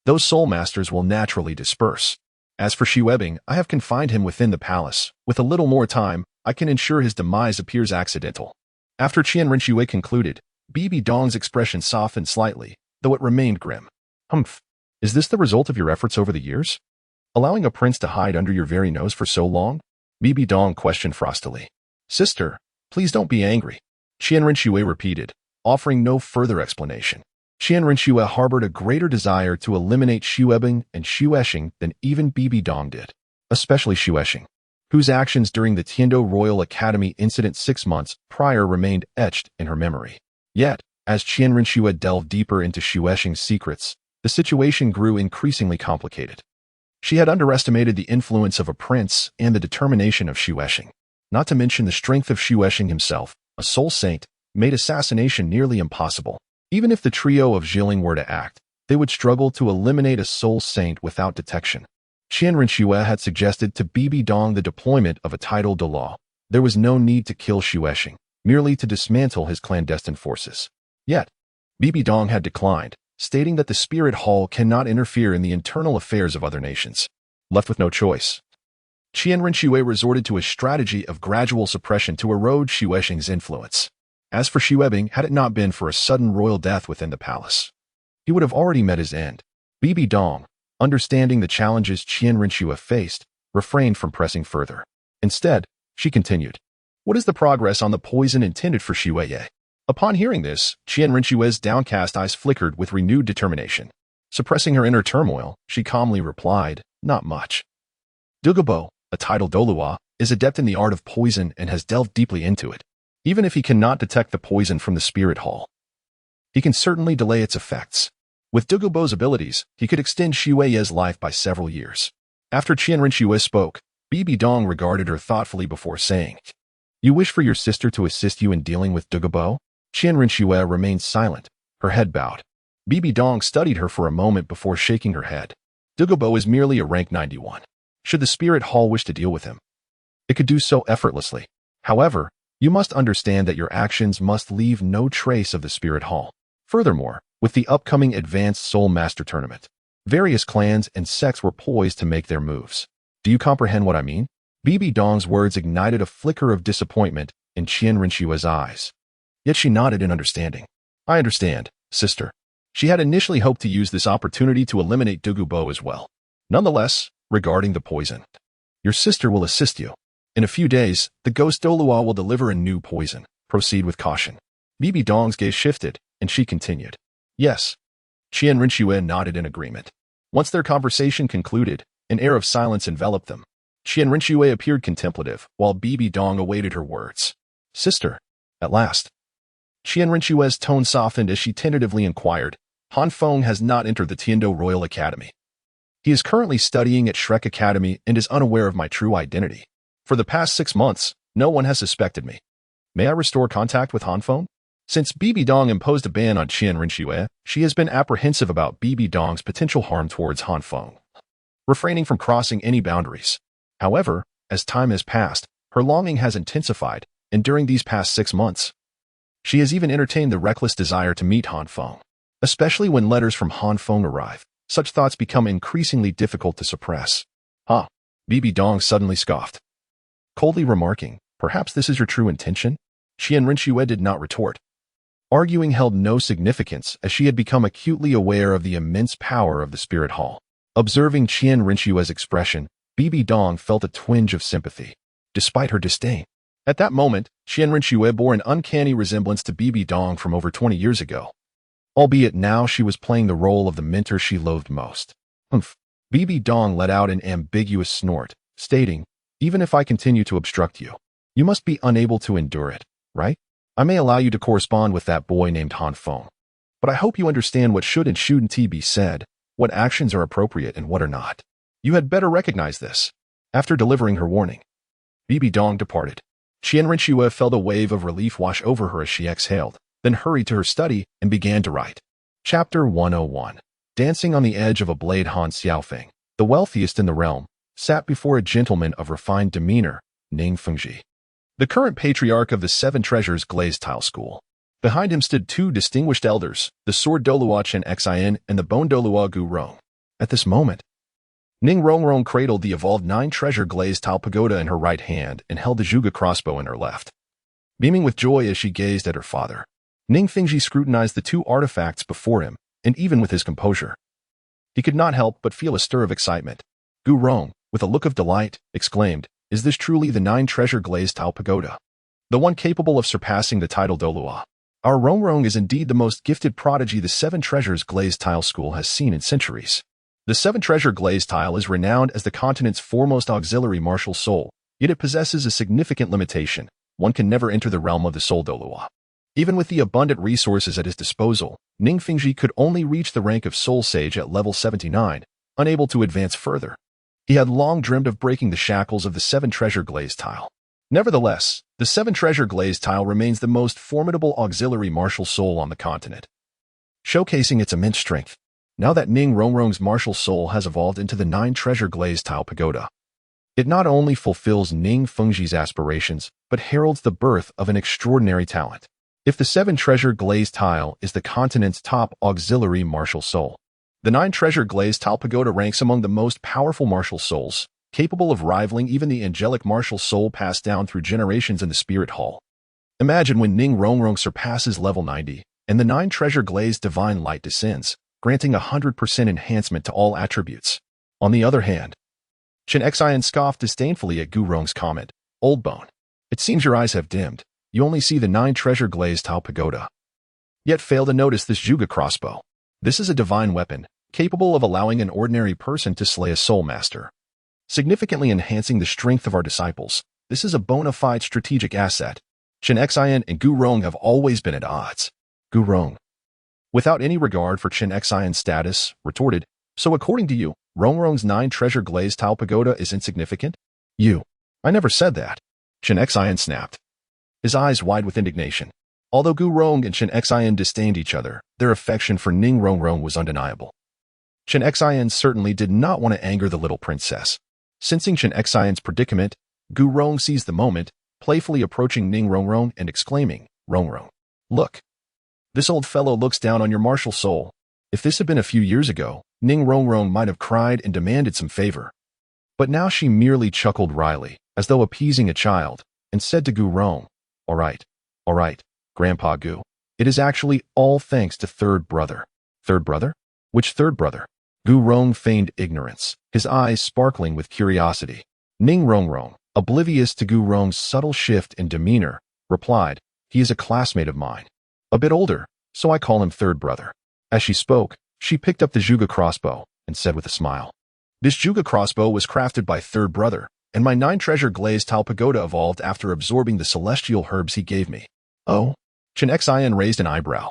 those soul masters will naturally disperse. As for Xuebing, I have confined him within the palace. With a little more time, I can ensure his demise appears accidental. After Chian Rinxue concluded, Bibi Dong's expression softened slightly, though it remained grim. Humph. Is this the result of your efforts over the years? Allowing a prince to hide under your very nose for so long? Bibi Dong questioned frostily. Sister, please don't be angry. Chian Rinxue repeated, offering no further explanation. Chian Rinxue harbored a greater desire to eliminate Xuebing and Xuexing than even Bibi Dong did, especially Xuexing, whose actions during the Tiando Royal Academy incident 6 months prior remained etched in her memory. Yet, as Chian Renshue delved deeper into Xuexing's secrets, the situation grew increasingly complicated. She had underestimated the influence of a prince and the determination of Xuexing. Not to mention the strength of Xuexing himself, a soul saint, made assassination nearly impossible. Even if the trio of Zhiling were to act, they would struggle to eliminate a soul saint without detection. Chian Renshue had suggested to Bibi Dong the deployment of a Titan Douluo. There was no need to kill Xuexing, merely to dismantle his clandestine forces. Yet, Bibi Dong had declined, stating that the Spirit Hall cannot interfere in the internal affairs of other nations. Left with no choice, Chian Renshue resorted to a strategy of gradual suppression to erode Xuexing's influence. As for Xuebing, had it not been for a sudden royal death within the palace, he would have already met his end. Bibi Dong, understanding the challenges Chian Renshue faced, refrained from pressing further. Instead, she continued, "What is the progress on the poison intended for Xueye?" Upon hearing this, Chian Renshue's downcast eyes flickered with renewed determination. Suppressing her inner turmoil, she calmly replied, "Not much. Dugu, a Titan Douluo, is adept in the art of poison and has delved deeply into it. Even if he cannot detect the poison from the Spirit Hall, he can certainly delay its effects. With Dugubo's abilities, he could extend Xueye's life by several years." After Chian Renshue spoke, Bibi Dong regarded her thoughtfully before saying, "You wish for your sister to assist you in dealing with Dugu?" Chian Renshue remained silent, her head bowed. Bibi Dong studied her for a moment before shaking her head. "Dugu is merely a rank 91. Should the Spirit Hall wish to deal with him, it could do so effortlessly. However, you must understand that your actions must leave no trace of the Spirit Hall. Furthermore, with the upcoming Advanced Soul Master Tournament, various clans and sects were poised to make their moves. Do you comprehend what I mean?" Bibi Dong's words ignited a flicker of disappointment in Chian Renshue's eyes. Yet she nodded in understanding. "I understand, sister." She had initially hoped to use this opportunity to eliminate Dugu as well. Nonetheless, regarding the poison, your sister will assist you. In a few days, the Ghost Douluo will deliver a new poison. Proceed with caution. Bibi Dong's gaze shifted, and she continued, "Yes." Chian Renshue nodded in agreement. Once their conversation concluded, an air of silence enveloped them. Chian Renshue appeared contemplative, while Bibi Dong awaited her words. "Sister." At last, Chian Renshue's tone softened as she tentatively inquired, "Han Feng has not entered the Tiando Royal Academy. He is currently studying at Shrek Academy and is unaware of my true identity. For the past 6 months, no one has suspected me. May I restore contact with Han Feng?" Since Bibi Dong imposed a ban on Chian Renshue, she has been apprehensive about Bibi Dong's potential harm towards Han Feng, refraining from crossing any boundaries. However, as time has passed, her longing has intensified, and during these past 6 months, she has even entertained the reckless desire to meet Han Feng. Especially when letters from Han Feng arrive, such thoughts become increasingly difficult to suppress. "Huh?" Bibi Dong suddenly scoffed, coldly remarking, "Perhaps this is your true intention?" Chian Renshue did not retort. Arguing held no significance as she had become acutely aware of the immense power of the Spirit Hall. Observing Chian Renshue's expression, Bibi Dong felt a twinge of sympathy, despite her disdain. At that moment, Chian Renshue bore an uncanny resemblance to Bibi Dong from over 20 years ago. Albeit now she was playing the role of the mentor she loathed most. "Humph." Bibi Dong let out an ambiguous snort, stating, "Even if I continue to obstruct you, you must be unable to endure it, right? I may allow you to correspond with that boy named Han Feng, but I hope you understand what should and shouldn't be said, what actions are appropriate and what are not. You had better recognize this." After delivering her warning, Bibi Dong departed. Chian Renshue felt a wave of relief wash over her as she exhaled, then hurried to her study and began to write. Chapter 101. Dancing on the edge of a blade. Han Xiaofeng, the wealthiest in the realm, sat before a gentleman of refined demeanor, Ning Fengji, the current patriarch of the Seven Treasures Glazed Tile School. Behind him stood 2 distinguished elders, the Sword Douluo Chen Xian and the Bone Douluo Gu Rong. At this moment, Ning Rongrong cradled the evolved 9-treasure glazed tile pagoda in her right hand and held the Zhuge crossbow in her left. Beaming with joy as she gazed at her father, Ning Fengji scrutinized the 2 artifacts before him, and even with his composure, he could not help but feel a stir of excitement. Gu Rong, with a look of delight, exclaimed, "Is this truly the 9-treasure glazed tile pagoda? The one capable of surpassing the Titan Douluo? Our Rongrong is indeed the most gifted prodigy the Seven Treasures Glazed Tile School has seen in centuries." The 7-treasure glazed tile is renowned as the continent's foremost auxiliary martial soul, yet it possesses a significant limitation. One can never enter the realm of the Soul Douluo. Even with the abundant resources at his disposal, Ning Fengji could only reach the rank of Soul Sage at level 79, unable to advance further. He had long dreamed of breaking the shackles of the 7 treasure glaze tile. Nevertheless, the 7 treasure glaze tile remains the most formidable auxiliary martial soul on the continent, showcasing its immense strength. Now that Ning Rongrong's martial soul has evolved into the 9 treasure glaze tile pagoda, it not only fulfills Ning Fengji's aspirations, but heralds the birth of an extraordinary talent. If the 7 treasure glaze tile is the continent's top auxiliary martial soul, the 9 treasure glaze tile pagoda ranks among the most powerful martial souls, capable of rivaling even the angelic martial soul passed down through generations in the Spirit Hall. Imagine when Ning Rongrong surpasses level 90, and the 9 treasure glaze divine light descends, granting 100% enhancement to all attributes. On the other hand, Chen Xian scoffed disdainfully at Gu Rong's comment. Old bone. It seems your eyes have dimmed. You only see the 9 treasure glaze tile pagoda, yet fail to notice this Juga crossbow. This is a divine weapon, capable of allowing an ordinary person to slay a soul master, significantly enhancing the strength of our disciples. This is a bona fide strategic asset. Chen Xian and Gu Rong have always been at odds. Gu Rong, without any regard for Chen Xian's status, retorted, so according to you, Rongrong's 9 treasure glaze tile pagoda is insignificant? I never said that. Chen Xian snapped, his eyes wide with indignation. Although Gu Rong and Chen Xian disdained each other, their affection for Ning Rongrong was undeniable. Chen Xian certainly did not want to anger the little princess. Sensing Chen Xian's predicament, Gu Rong seized the moment, playfully approaching Ning Rongrong and exclaiming, Rongrong, look. This old fellow looks down on your martial soul. If this had been a few years ago, Ning Rongrong might have cried and demanded some favor. But now she merely chuckled wryly, as though appeasing a child, and said to Gu Rong, all right, Grandpa Gu. It is actually all thanks to third brother. Third brother? Which third brother? Gu Rong feigned ignorance, his eyes sparkling with curiosity. Ning Rongrong, oblivious to Gu Rong's subtle shift in demeanor, replied, he is a classmate of mine. A bit older, so I call him third brother. As she spoke, she picked up the Juga crossbow and said with a smile, this Juga crossbow was crafted by third brother, and my 9 treasure glaze tile pagoda evolved after absorbing the celestial herbs he gave me. Oh? Chen Xian raised an eyebrow,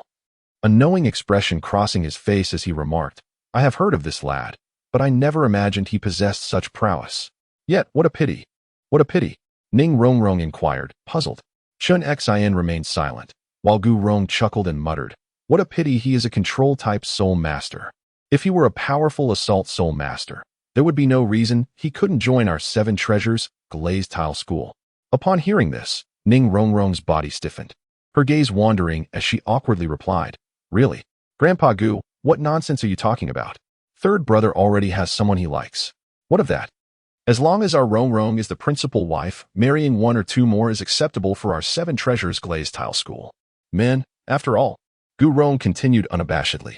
a knowing expression crossing his face as he remarked, I have heard of this lad, but I never imagined he possessed such prowess. Yet, what a pity. What a pity. Ning Rongrong inquired, puzzled. Chen Xian remained silent, while Gu Rong chuckled and muttered, what a pity he is a control-type soul master. If he were a powerful assault soul master, there would be no reason he couldn't join our 7 treasures glaze tile school. Upon hearing this, Ning Rongrong's body stiffened, her gaze wandering as she awkwardly replied, really? Grandpa Gu, what nonsense are you talking about? Third brother already has someone he likes. What of that? As long as our Rongrong is the principal wife, marrying 1 or 2 more is acceptable for our 7 treasures glaze tile school. Men, after all, Gu Rong continued unabashedly,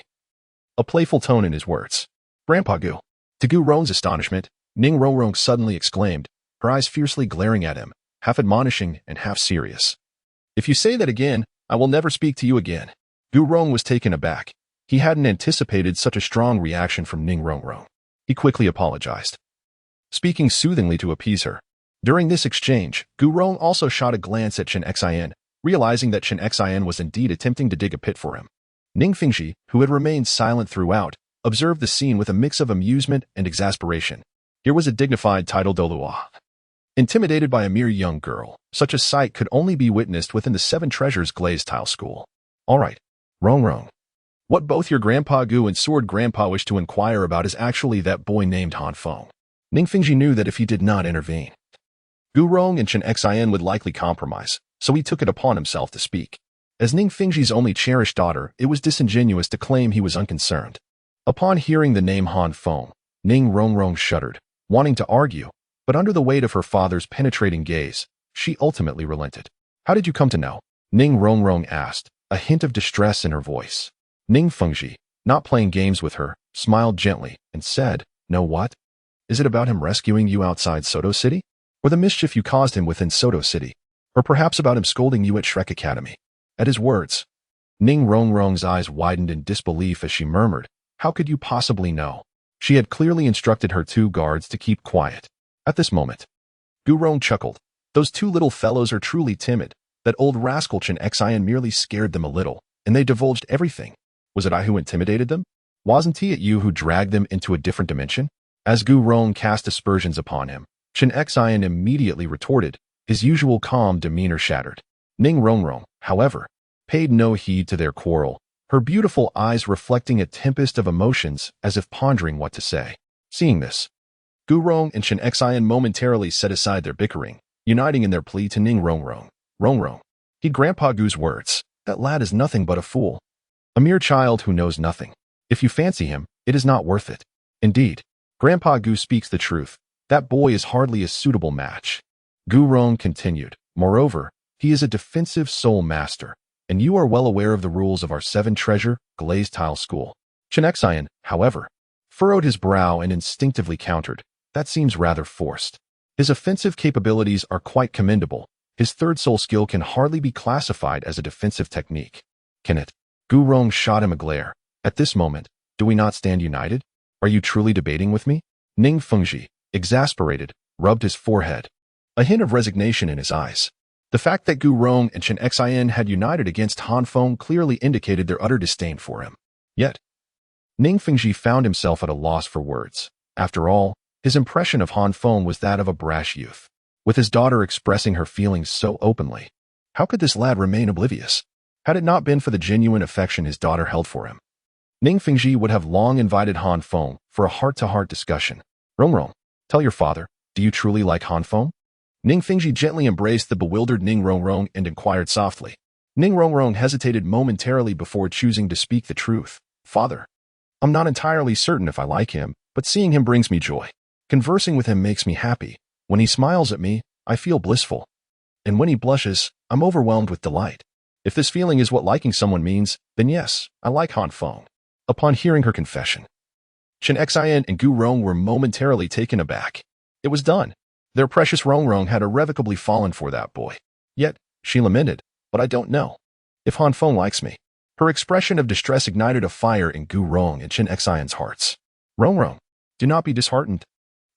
a playful tone in his words. Grandpa Gu. To Gu Rong's astonishment, Ning Rongrong suddenly exclaimed, her eyes fiercely glaring at him, half admonishing and half serious. If you say that again, I will never speak to you again. Gu Rong was taken aback. He hadn't anticipated such a strong reaction from Ning Rongrong. He quickly apologized, speaking soothingly to appease her. During this exchange, Gu Rong also shot a glance at Chen Xian, realizing that Chen Xian was indeed attempting to dig a pit for him. Ning Fengji, who had remained silent throughout, observed the scene with a mix of amusement and exasperation. Here was a dignified title Douluo, intimidated by a mere young girl. Such a sight could only be witnessed within the 7 treasures glaze tile school. All right, Rongrong. What both your Grandpa Gu and Sword Grandpa wish to inquire about is actually that boy named Han Feng. Ning Fengji knew that if he did not intervene, Gu Rong and Chen Xian would likely compromise, so he took it upon himself to speak. As Ning Fengji's only cherished daughter, it was disingenuous to claim he was unconcerned. Upon hearing the name Han Feng, Ning Rongrong shuddered, wanting to argue, but under the weight of her father's penetrating gaze, she ultimately relented. How did you come to know? Ning Rongrong asked, a hint of distress in her voice. Ning Fengji, not playing games with her, smiled gently and said, know what? Is it about him rescuing you outside Soto City? Or the mischief you caused him within Soto City? Or perhaps about him scolding you at Shrek Academy? At his words, Ning Rongrong's eyes widened in disbelief as she murmured, how could you possibly know? She had clearly instructed her 2 guards to keep quiet. At this moment, Gu Rong chuckled. Those 2 little fellows are truly timid. That old rascal Chian merely scared them a little, and they divulged everything. Was it I who intimidated them? Wasn't it you who dragged them into a different dimension? As Gu Rong cast aspersions upon him, Chian immediately retorted, his usual calm demeanor shattered. Ning Rongrong, however, paid no heed to their quarrel, her beautiful eyes reflecting a tempest of emotions as if pondering what to say. Seeing this, Gu Rong and Chian momentarily set aside their bickering, uniting in their plea to Ning Rongrong. Rongrong, heed Grandpa Gu's words. That lad is nothing but a fool. A mere child who knows nothing. If you fancy him, it is not worth it. Indeed, Grandpa Gu speaks the truth. That boy is hardly a suitable match. Gu Rong continued. Moreover, he is a defensive soul master, and you are well aware of the rules of our 7-treasure glazed tile school. Chian, however, furrowed his brow and instinctively countered. That seems rather forced. His offensive capabilities are quite commendable. His third soul skill can hardly be classified as a defensive technique. Can it? Gu Rong shot him a glare. At this moment, do we not stand united? Are you truly debating with me? Ning Fengji, exasperated, rubbed his forehead, a hint of resignation in his eyes. The fact that Gu Rong and Chian had united against Han Feng clearly indicated their utter disdain for him. Yet, Ning Fengji found himself at a loss for words. After all, his impression of Han Feng was that of a brash youth, with his daughter expressing her feelings so openly. How could this lad remain oblivious? Had it not been for the genuine affection his daughter held for him, Ning Fengji would have long invited Han Feng for a heart-to-heart discussion. Rongrong, tell your father, do you truly like Han Feng? Ning Fengji gently embraced the bewildered Ning Rongrong and inquired softly. Ning Rongrong hesitated momentarily before choosing to speak the truth. Father, I'm not entirely certain if I like him, but seeing him brings me joy. Conversing with him makes me happy. When he smiles at me, I feel blissful. And when he blushes, I'm overwhelmed with delight. If this feeling is what liking someone means, then yes, I like Han Feng. Upon hearing her confession, Chian and Gu Rong were momentarily taken aback. It was done. Their precious Rongrong had irrevocably fallen for that boy. Yet, she lamented, but I don't know if Han Feng likes me. Her expression of distress ignited a fire in Gu Rong and Chian's hearts. Rongrong, do not be disheartened.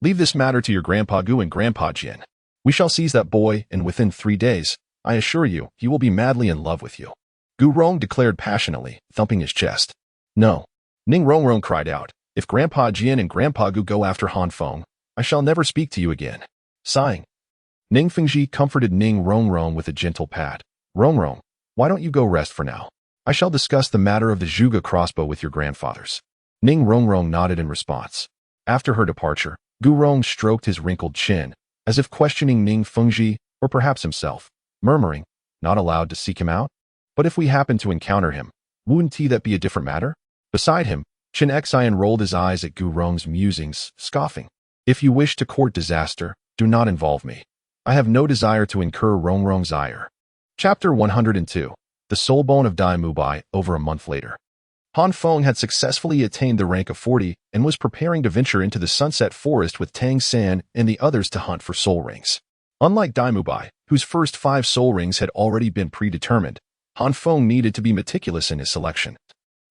Leave this matter to your Grandpa Gu and Grandpa Jian. We shall seize that boy, and within 3 days, I assure you, he will be madly in love with you. Gu Rong declared passionately, thumping his chest. No. Ning Rongrong cried out. If Grandpa Jian and Grandpa Gu go after Han Feng, I shall never speak to you again. Sighing, Ning Fengji comforted Ning Rongrong with a gentle pat. Rongrong, why don't you go rest for now? I shall discuss the matter of the Zhuge crossbow with your grandfathers. Ning Rongrong nodded in response. After her departure, Gu Rong stroked his wrinkled chin, as if questioning Ning Fengji, or perhaps himself, murmuring, not allowed to seek him out? But if we happen to encounter him, wouldn't that be a different matter? Beside him, Chian rolled his eyes at Gu Rong's musings, scoffing. If you wish to court disaster, do not involve me. I have no desire to incur Rongrong's ire. Chapter 102. The Soulbone of Dai Mubai. Over a month later, Han Feng had successfully attained the rank of 40 and was preparing to venture into the Sunset Forest with Tang San and the others to hunt for soul rings. Unlike Dai Mubai, whose first 5 soul rings had already been predetermined, Han Feng needed to be meticulous in his selection.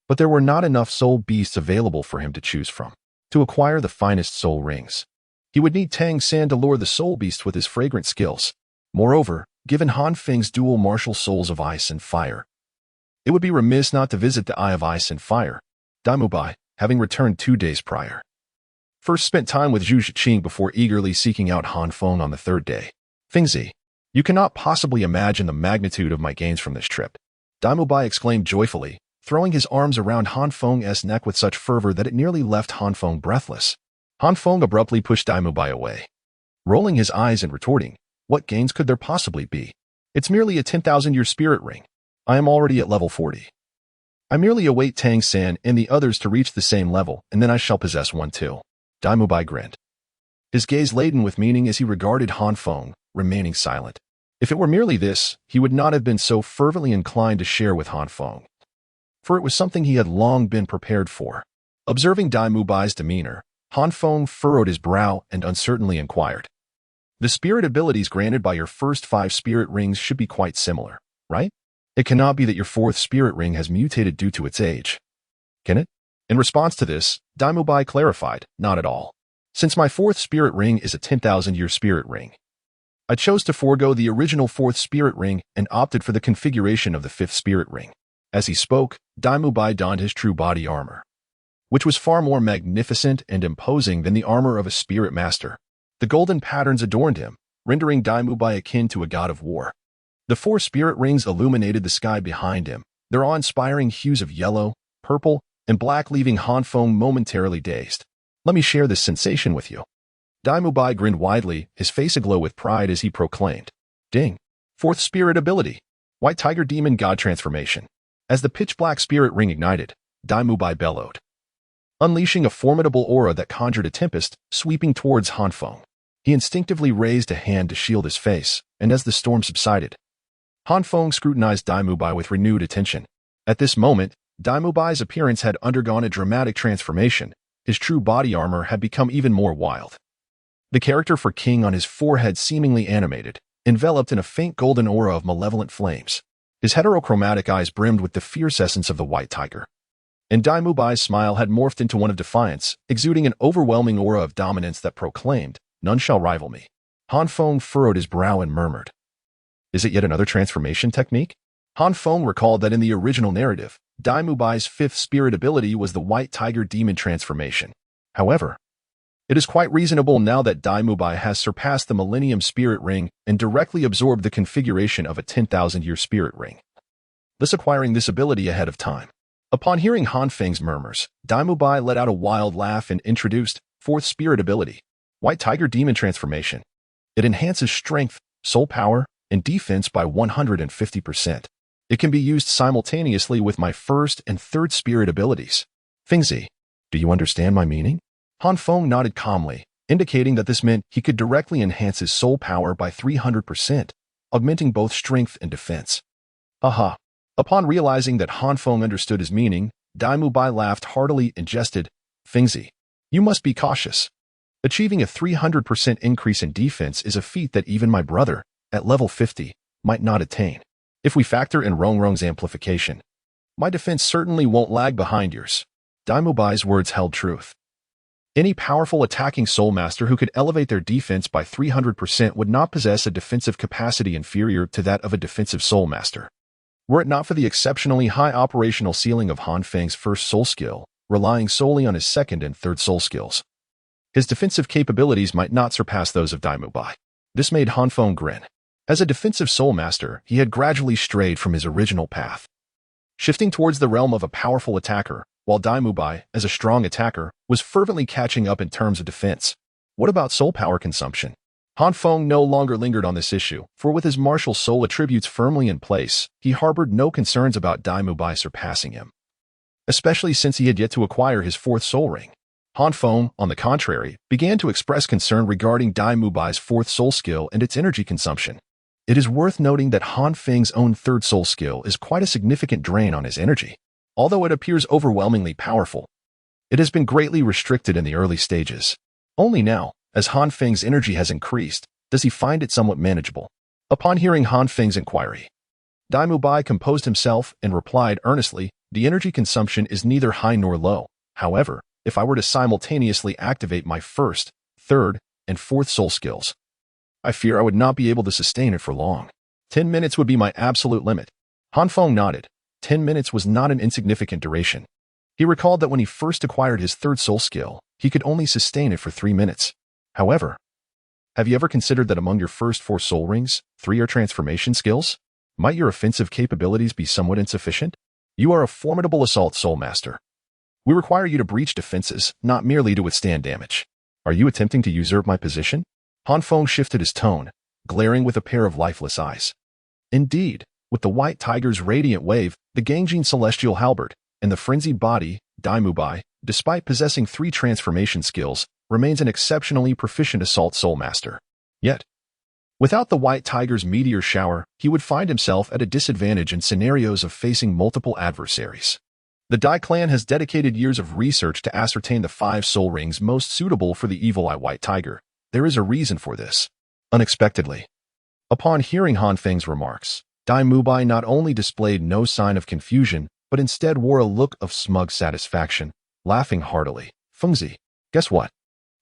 But there were not enough soul beasts available for him to choose from. To acquire the finest soul rings, he would need Tang San to lure the soul beasts with his fragrant skills. Moreover, given Han Feng's dual martial souls of ice and fire, it would be remiss not to visit the Eye of Ice and Fire. Dai Mubai, having returned 2 days prior, first spent time with Zhu Zhiqing before eagerly seeking out Han Feng on the 3rd day. Fengzi, you cannot possibly imagine the magnitude of my gains from this trip. Dai Mubai exclaimed joyfully, throwing his arms around Han Feng's neck with such fervor that it nearly left Han Feng breathless. Han Feng abruptly pushed Dai Mubai away, rolling his eyes and retorting, what gains could there possibly be? It's merely a 10,000-year spirit ring. I am already at level 40. I merely await Tang San and the others to reach the same level, and then I shall possess one too. Dai Mubai grinned, his gaze laden with meaning as he regarded Han Feng, remaining silent. If it were merely this, he would not have been so fervently inclined to share with Han Feng, for it was something he had long been prepared for. Observing Dai Mubai's demeanor, Han Feng furrowed his brow and uncertainly inquired. The spirit abilities granted by your first 5 spirit rings should be quite similar, right? It cannot be that your 4th spirit ring has mutated due to its age, can it? In response to this, Dai Mubai clarified, not at all. Since my 4th spirit ring is a 10,000-year spirit ring, I chose to forego the original 4th spirit ring and opted for the configuration of the 5th spirit ring. As he spoke, Daimubai donned his true body armor, which was far more magnificent and imposing than the armor of a spirit master. The golden patterns adorned him, rendering Daimubai akin to a god of war. The 4 spirit rings illuminated the sky behind him, their awe-inspiring hues of yellow, purple, and black leaving Han Feng momentarily dazed. Let me share this sensation with you. Daimubai grinned widely, his face aglow with pride as he proclaimed, "Ding! 4th spirit ability, White Tiger Demon God Transformation." As the pitch-black spirit ring ignited, Daimubai bellowed, unleashing a formidable aura that conjured a tempest sweeping towards Han Feng. He instinctively raised a hand to shield his face, and as the storm subsided, Han Feng scrutinized Daimubai with renewed attention. At this moment, Daimubai's appearance had undergone a dramatic transformation. His true body armor had become even more wild. The character for King on his forehead seemingly animated, enveloped in a faint golden aura of malevolent flames. His heterochromatic eyes brimmed with the fierce essence of the white tiger. And Daimubai's smile had morphed into one of defiance, exuding an overwhelming aura of dominance that proclaimed, "None shall rival me." Han Feng furrowed his brow and murmured, "Is it yet another transformation technique?" Han Feng recalled that in the original narrative, Daimubai's 5th spirit ability was the White Tiger Demon Transformation. However, it is quite reasonable now that Daimubai has surpassed the Millennium Spirit Ring and directly absorbed the configuration of a 10,000-year Spirit Ring, thus acquiring this ability ahead of time. Upon hearing Han Feng's murmurs, Daimubai let out a wild laugh and introduced 4th spirit ability, White Tiger Demon Transformation. It enhances strength, soul power, and defense by 150%. It can be used simultaneously with my 1st and 3rd spirit abilities. Fengzi, do you understand my meaning? Han Feng nodded calmly, indicating that this meant he could directly enhance his soul power by 300%, augmenting both strength and defense. Haha. Upon realizing that Han Feng understood his meaning, Daimubai laughed heartily and jested, "Fengzi, you must be cautious. Achieving a 300% increase in defense is a feat that even my brother, at level 50, might not attain. If we factor in Rongrong's amplification, my defense certainly won't lag behind yours." Daimubai's words held truth. Any powerful attacking soul master who could elevate their defense by 300% would not possess a defensive capacity inferior to that of a defensive soul master. Were it not for the exceptionally high operational ceiling of Han Feng's 1st soul skill, relying solely on his 2nd and 3rd soul skills, his defensive capabilities might not surpass those of Daimubai. This made Han Feng grin. As a defensive soul master, he had gradually strayed from his original path, shifting towards the realm of a powerful attacker, while Daimubai, as a strong attacker, was fervently catching up in terms of defense. What about soul power consumption? Han Feng no longer lingered on this issue, for with his martial soul attributes firmly in place, he harbored no concerns about Daimubai surpassing him, especially since he had yet to acquire his 4th soul ring. Han Feng, on the contrary, began to express concern regarding Daimubai's 4th soul skill and its energy consumption. It is worth noting that Han Feng's own 3rd soul skill is quite a significant drain on his energy. Although it appears overwhelmingly powerful, it has been greatly restricted in the early stages. Only now, as Han Feng's energy has increased, does he find it somewhat manageable. Upon hearing Han Feng's inquiry, Daimubai composed himself and replied earnestly, "The energy consumption is neither high nor low. However, if I were to simultaneously activate my 1st, 3rd, and 4th soul skills, I fear I would not be able to sustain it for long. 10 minutes would be my absolute limit." Han Feng nodded. 10 minutes was not an insignificant duration. He recalled that when he first acquired his 3rd soul skill, he could only sustain it for 3 minutes. However, have you ever considered that among your first 4 soul rings, 3 are transformation skills? Might your offensive capabilities be somewhat insufficient? You are a formidable assault soul master. We require you to breach defenses, not merely to withstand damage. Are you attempting to usurp my position? Han Feng shifted his tone, glaring with a pair of lifeless eyes. Indeed, with the white tiger's radiant wave, the Gangjin celestial halberd, and the frenzied body, Daimubai, despite possessing 3 transformation skills, remains an exceptionally proficient assault soul master. Yet, without the white tiger's meteor shower, he would find himself at a disadvantage in scenarios of facing multiple adversaries. The Dai clan has dedicated years of research to ascertain the 5 soul rings most suitable for the evil eye white tiger. There is a reason for this. Unexpectedly, upon hearing Han Feng's remarks, Daimubai not only displayed no sign of confusion, but instead wore a look of smug satisfaction, laughing heartily. "Fengzi, guess what?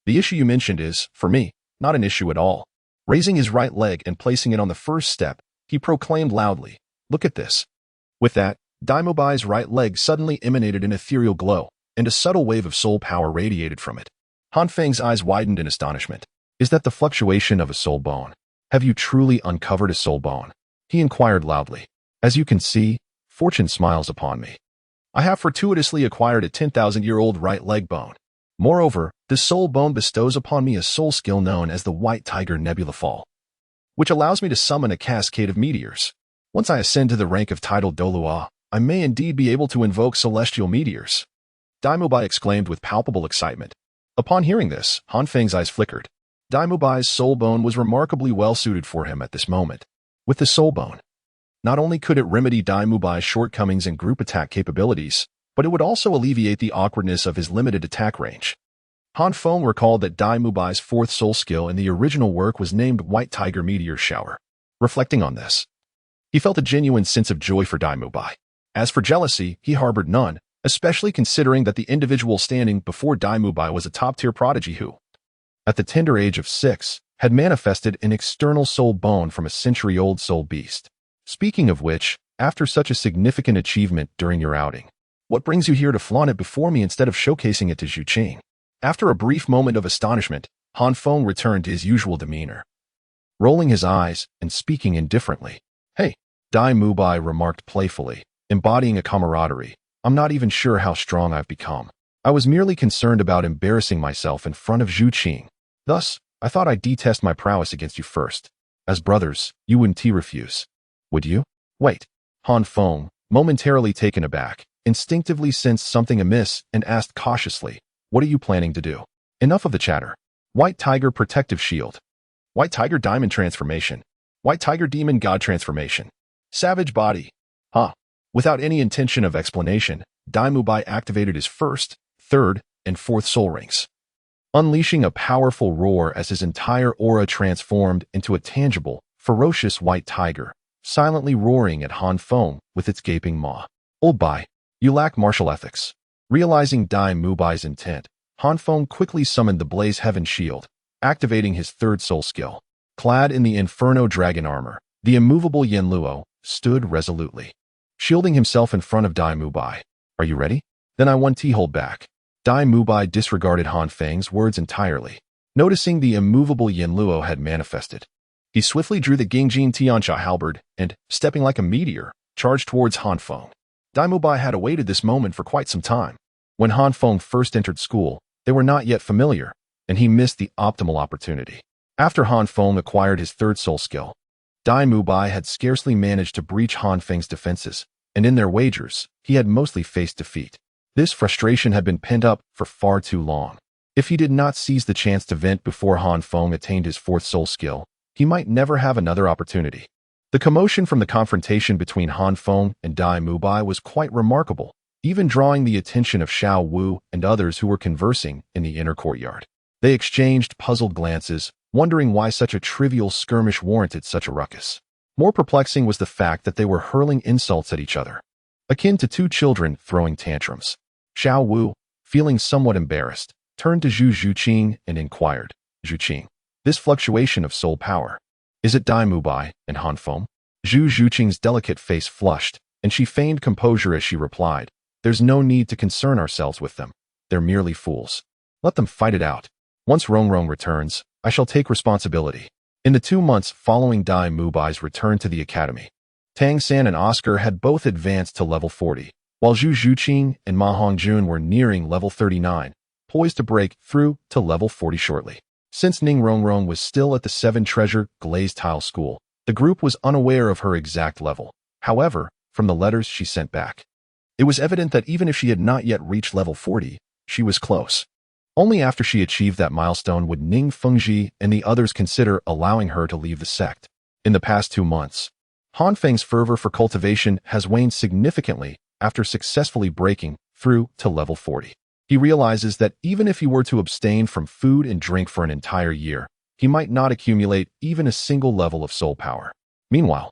The issue you mentioned is, for me, not an issue at all. Raising his right leg and placing it on the first step, he proclaimed loudly, "Look at this." With that, Daimobai's right leg suddenly emanated an ethereal glow, and a subtle wave of soul power radiated from it. Han Feng's eyes widened in astonishment. "Is that the fluctuation of a soul bone? Have you truly uncovered a soul bone?" he inquired loudly. "As you can see, fortune smiles upon me. I have fortuitously acquired a 10,000-year-old right leg bone. Moreover, this soul bone bestows upon me a soul skill known as the White Tiger Nebula Fall, which allows me to summon a cascade of meteors. Once I ascend to the rank of titled Douluo, I may indeed be able to invoke celestial meteors." Daimobai exclaimed with palpable excitement. Upon hearing this, Han Feng's eyes flickered. Daimobai's soul bone was remarkably well suited for him at this moment. With the soul bone, not only could it remedy Daimobai's shortcomings and group attack capabilities, but it would also alleviate the awkwardness of his limited attack range. Han Feng recalled that Daimobai's fourth soul skill in the original work was named White Tiger Meteor Shower. Reflecting on this, he felt a genuine sense of joy for Daimobai. As for jealousy, he harbored none, especially considering that the individual standing before Daimobai was a top-tier prodigy who, at the tender age of 6, had manifested an external soul bone from a century-old soul beast. Speaking of which, after such a significant achievement during your outing, what brings you here to flaunt it before me instead of showcasing it to Zhu Qing? After a brief moment of astonishment, Han Feng returned to his usual demeanor, rolling his eyes and speaking indifferently. "Hey," Daimobai remarked playfully, embodying a camaraderie. "I'm not even sure how strong I've become. I was merely concerned about embarrassing myself in front of Zhu Qing. Thus, I thought I'd detest my prowess against you first. As brothers, you wouldn't refuse, would you?" "Wait." Han Feng, momentarily taken aback, instinctively sensed something amiss and asked cautiously, "What are you planning to do?" "Enough of the chatter. White Tiger Protective Shield. White Tiger Diamond Transformation. White Tiger Demon God Transformation. Savage Body." Huh. Without any intention of explanation, Daimobai activated his first, third, and fourth soul rings, unleashing a powerful roar as his entire aura transformed into a tangible, ferocious white tiger, silently roaring at Han Feng with its gaping maw. "Old Bai, you lack martial ethics." Realizing Daimobai's intent, Han Feng quickly summoned the Blaze Heaven Shield, activating his third soul skill. Clad in the Inferno Dragon armor, the immovable Luo stood resolutely, shielding himself in front of Daimobai. "Are you ready? Then I won't hold back." Daimobai disregarded Han Feng's words entirely. Noticing the immovable Luo had manifested, he swiftly drew the Gingjin Tianxia halberd and, stepping like a meteor, charged towards Han Feng. Daimobai had awaited this moment for quite some time. When Han Feng first entered school, they were not yet familiar, and he missed the optimal opportunity. After Han Feng acquired his third soul skill, Daimobai had scarcely managed to breach Han Feng's defenses, and in their wagers, he had mostly faced defeat. This frustration had been pent up for far too long. If he did not seize the chance to vent before Han Feng attained his fourth soul skill, he might never have another opportunity. The commotion from the confrontation between Han Feng and Daimobai was quite remarkable, even drawing the attention of Xiao Wu and others who were conversing in the inner courtyard. They exchanged puzzled glances, wondering why such a trivial skirmish warranted such a ruckus. More perplexing was the fact that they were hurling insults at each other, akin to two children throwing tantrums. Xiao Wu, feeling somewhat embarrassed, turned to Zhu Qing and inquired, "Zhu Qing, this fluctuation of soul power, is it Daimobai and Han Feng?" Zhu Qing's delicate face flushed, and she feigned composure as she replied, "There's no need to concern ourselves with them. They're merely fools. Let them fight it out. Once Rongrong returns, I shall take responsibility." In the 2 months following Daimobai's return to the academy, Tang San and Oscar had both advanced to level 40, while Zhu Qing and Ma Hongjun were nearing level 39, poised to break through to level 40 shortly. Since Ning Rongrong was still at the 7 Treasure Glazed Tile School, the group was unaware of her exact level. However, from the letters she sent back, it was evident that even if she had not yet reached level 40, she was close. Only after she achieved that milestone would Ning Fengji and the others consider allowing her to leave the sect. In the past 2 months, Han Feng's fervor for cultivation has waned significantly after successfully breaking through to level 40. He realizes that even if he were to abstain from food and drink for an entire year, he might not accumulate even a single level of soul power. Meanwhile,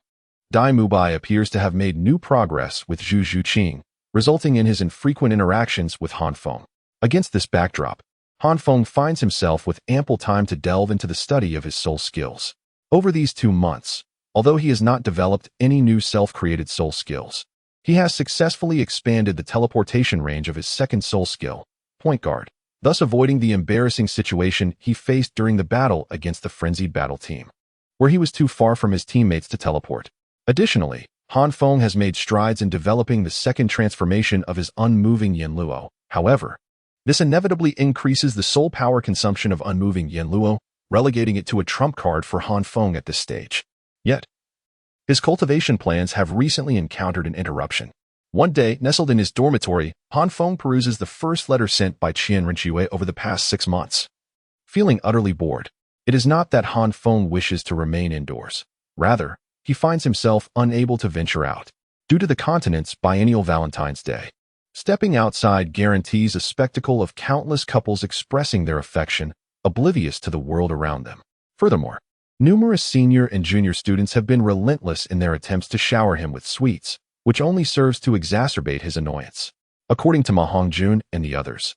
Daimobai appears to have made new progress with Zhu Qing, resulting in his infrequent interactions with Han Feng. Against this backdrop, Han Feng finds himself with ample time to delve into the study of his soul skills. Over these 2 months, although he has not developed any new self-created soul skills, he has successfully expanded the teleportation range of his second soul skill, Point Guard, thus avoiding the embarrassing situation he faced during the battle against the frenzied battle team, where he was too far from his teammates to teleport. Additionally, Han Feng has made strides in developing the second transformation of his unmoving Luo. However, this inevitably increases the soul power consumption of unmoving Luo, relegating it to a trump card for Han Feng at this stage. Yet, his cultivation plans have recently encountered an interruption. One day, nestled in his dormitory, Han Feng peruses the first letter sent by Chian Renua over the past 6 months. Feeling utterly bored, it is not that Han Feng wishes to remain indoors. Rather, he finds himself unable to venture out, due to the continent's biennial Valentine's Day. Stepping outside guarantees a spectacle of countless couples expressing their affection, oblivious to the world around them. Furthermore, numerous senior and junior students have been relentless in their attempts to shower him with sweets, which only serves to exacerbate his annoyance. According to Ma Hongjun and the others,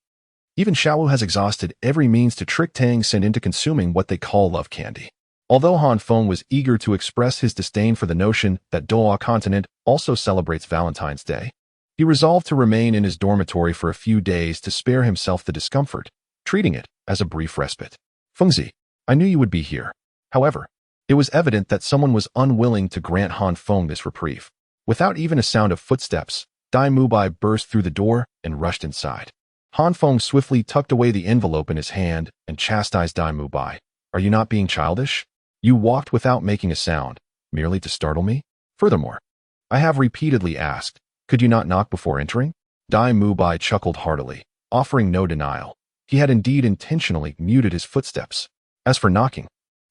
even Xiaowu has exhausted every means to trick Tang Sen into consuming what they call love candy. Although Han Feng was eager to express his disdain for the notion that Douluo continent also celebrates Valentine's Day, he resolved to remain in his dormitory for a few days to spare himself the discomfort, treating it as a brief respite. Fengzi, I knew you would be here. However, it was evident that someone was unwilling to grant Han Feng this reprieve. Without even a sound of footsteps, Dai Mubai burst through the door and rushed inside. Han Feng swiftly tucked away the envelope in his hand and chastised Dai Mubai. Are you not being childish? You walked without making a sound, merely to startle me? Furthermore, I have repeatedly asked, could you not knock before entering? Dai Mubai chuckled heartily, offering no denial. He had indeed intentionally muted his footsteps. As for knocking,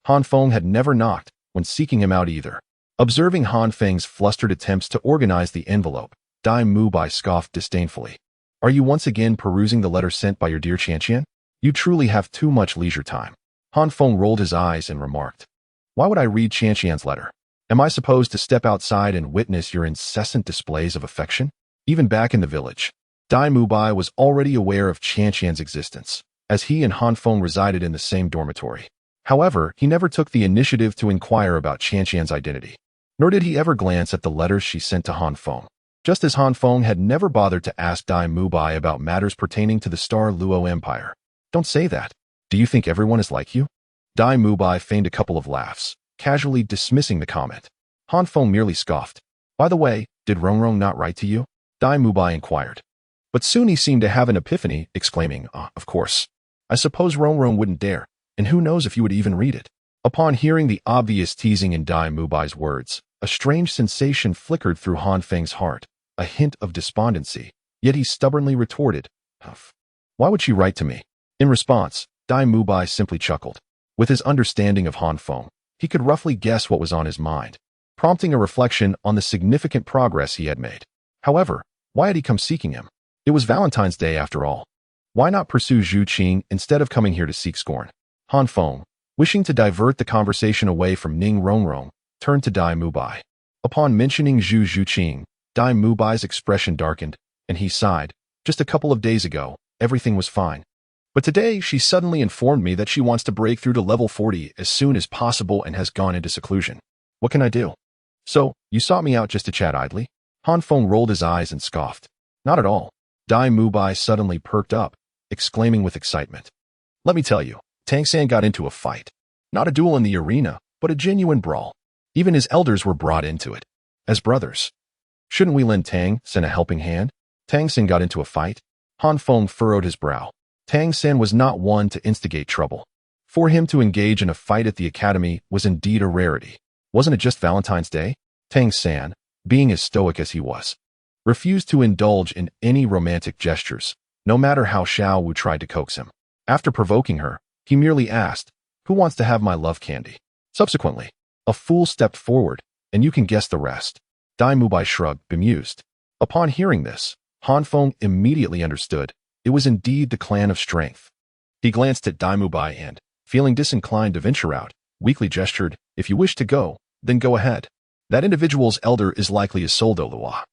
Han Feng had never knocked when seeking him out either. Observing Han Feng's flustered attempts to organize the envelope, Dai Mubai scoffed disdainfully. Are you once again perusing the letter sent by your dear Chian? You truly have too much leisure time. Han Feng rolled his eyes and remarked. Why would I read Chian's letter? Am I supposed to step outside and witness your incessant displays of affection? Even back in the village, Dai Mubai was already aware of Chian's existence, as he and Han Feng resided in the same dormitory. However, he never took the initiative to inquire about Chian's identity, nor did he ever glance at the letters she sent to Han Feng, just as Han Feng had never bothered to ask Dai Mubai about matters pertaining to the Star Luo Empire. Don't say that. Do you think everyone is like you? Dai Mubai feigned a couple of laughs, casually dismissing the comment. Han Feng merely scoffed. By the way, did Rongrong not write to you? Dai Mubai inquired. But soon he seemed to have an epiphany, exclaiming, of course. I suppose Rongrong wouldn't dare, and who knows if you would even read it. Upon hearing the obvious teasing in Dai Mubai's words, a strange sensation flickered through Han Feng's heart, a hint of despondency, yet he stubbornly retorted, Huff. Why would she write to me? In response, Dai Mubai simply chuckled. With his understanding of Han Feng, he could roughly guess what was on his mind, prompting a reflection on the significant progress he had made. However, why had he come seeking him? It was Valentine's Day after all. Why not pursue Zhu Qing instead of coming here to seek scorn? Han Feng, wishing to divert the conversation away from Ning Rongrong, turned to Dai Mubai. Upon mentioning Zhu Qing, Dai Mubai's expression darkened, and he sighed. Just a couple of days ago, everything was fine. But today, she suddenly informed me that she wants to break through to level 40 as soon as possible and has gone into seclusion. What can I do? So, you sought me out just to chat idly? Han Feng rolled his eyes and scoffed. Not at all. Dai Mubai suddenly perked up, exclaiming with excitement. Let me tell you, Tang San got into a fight. Not a duel in the arena, but a genuine brawl. Even his elders were brought into it. As brothers. Shouldn't we lend Tang San a helping hand? Tang San got into a fight? Han Feng furrowed his brow. Tang San was not one to instigate trouble. For him to engage in a fight at the academy was indeed a rarity. Wasn't it just Valentine's Day? Tang San, being as stoic as he was, refused to indulge in any romantic gestures, no matter how Xiao Wu tried to coax him. After provoking her, he merely asked, Who wants to have my love candy? Subsequently, a fool stepped forward, and you can guess the rest. Dai Mubai shrugged, bemused. Upon hearing this, Han Feng immediately understood. It was indeed the clan of strength. He glanced at Dai Mubai and, feeling disinclined to venture out, weakly gestured, If you wish to go, then go ahead. That individual's elder is likely a soul Douluo.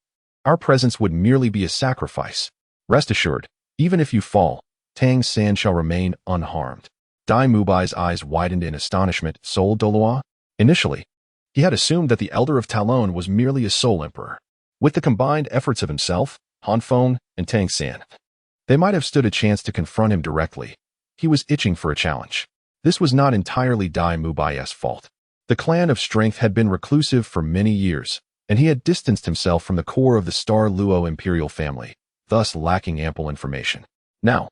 Our presence would merely be a sacrifice. Rest assured, even if you fall, Tang San shall remain unharmed. Dai Mubai's eyes widened in astonishment. Soul Douluo? Initially, he had assumed that the Elder of Talon was merely a soul emperor. With the combined efforts of himself, Han Feng, and Tangan, they might have stood a chance to confront him directly. He was itching for a challenge. This was not entirely Dai Mubai's fault. The clan of strength had been reclusive for many years, and he had distanced himself from the core of the Star Luo imperial family, thus lacking ample information. Now,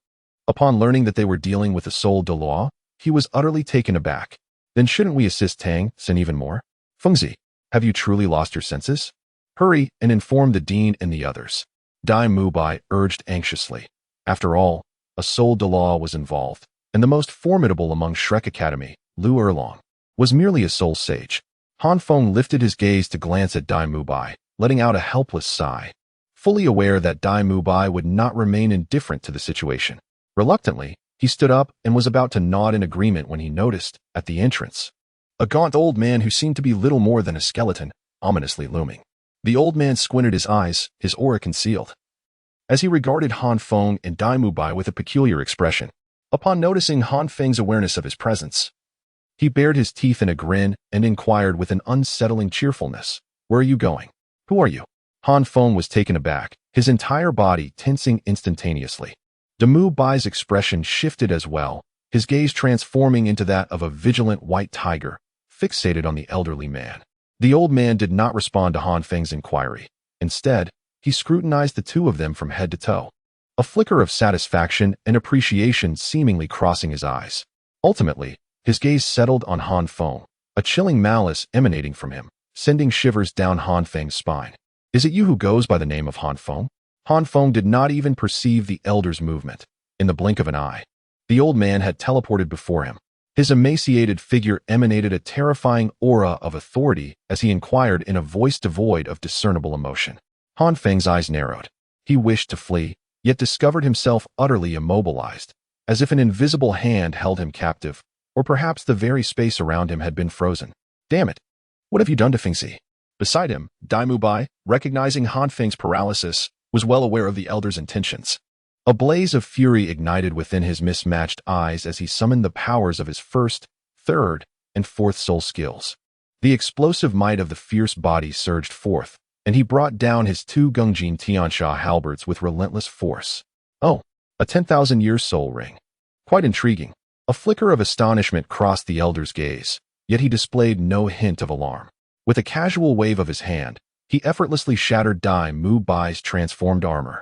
upon learning that they were dealing with the soul Douluo, he was utterly taken aback. Then shouldn't we assist Tang Sin even more? Fengzi, have you truly lost your senses? Hurry and inform the dean and the others. Dai Mubai urged anxiously. After all, a soul Douluo was involved, and the most formidable among Shrek Academy, Lu Erlong, was merely a soul sage. Han Feng lifted his gaze to glance at Dai Mubai, letting out a helpless sigh, fully aware that Dai Mubai would not remain indifferent to the situation. Reluctantly, he stood up and was about to nod in agreement when he noticed, at the entrance, a gaunt old man who seemed to be little more than a skeleton, ominously looming. The old man squinted his eyes, his aura concealed, as he regarded Han Feng and Dai Mubai with a peculiar expression. Upon noticing Han Feng's awareness of his presence, he bared his teeth in a grin and inquired with an unsettling cheerfulness, "Where are you going? Who are you?" Han Feng was taken aback, his entire body tensing instantaneously. Dai Mubai's expression shifted as well, his gaze transforming into that of a vigilant white tiger, fixated on the elderly man. The old man did not respond to Han Feng's inquiry. Instead, he scrutinized the two of them from head to toe, a flicker of satisfaction and appreciation seemingly crossing his eyes. Ultimately, his gaze settled on Han Feng, a chilling malice emanating from him, sending shivers down Han Feng's spine. "Is it you who goes by the name of Han Feng?" Han Feng did not even perceive the elder's movement. In the blink of an eye, the old man had teleported before him. His emaciated figure emanated a terrifying aura of authority as he inquired in a voice devoid of discernible emotion. Han Feng's eyes narrowed. He wished to flee, yet discovered himself utterly immobilized, as if an invisible hand held him captive, or perhaps the very space around him had been frozen. "Damn it! What have you done to Fengzi?" Beside him, Dai Mubai, recognizing Han Feng's paralysis, was well aware of the elder's intentions. A blaze of fury ignited within his mismatched eyes as he summoned the powers of his first, third, and fourth soul skills. The explosive might of the fierce body surged forth, and he brought down his two Gungjin Tiansha halberds with relentless force. Oh, a 10,000-year soul ring. Quite intriguing. A flicker of astonishment crossed the elder's gaze, yet he displayed no hint of alarm. With a casual wave of his hand, he effortlessly shattered Dai Mubai's transformed armor.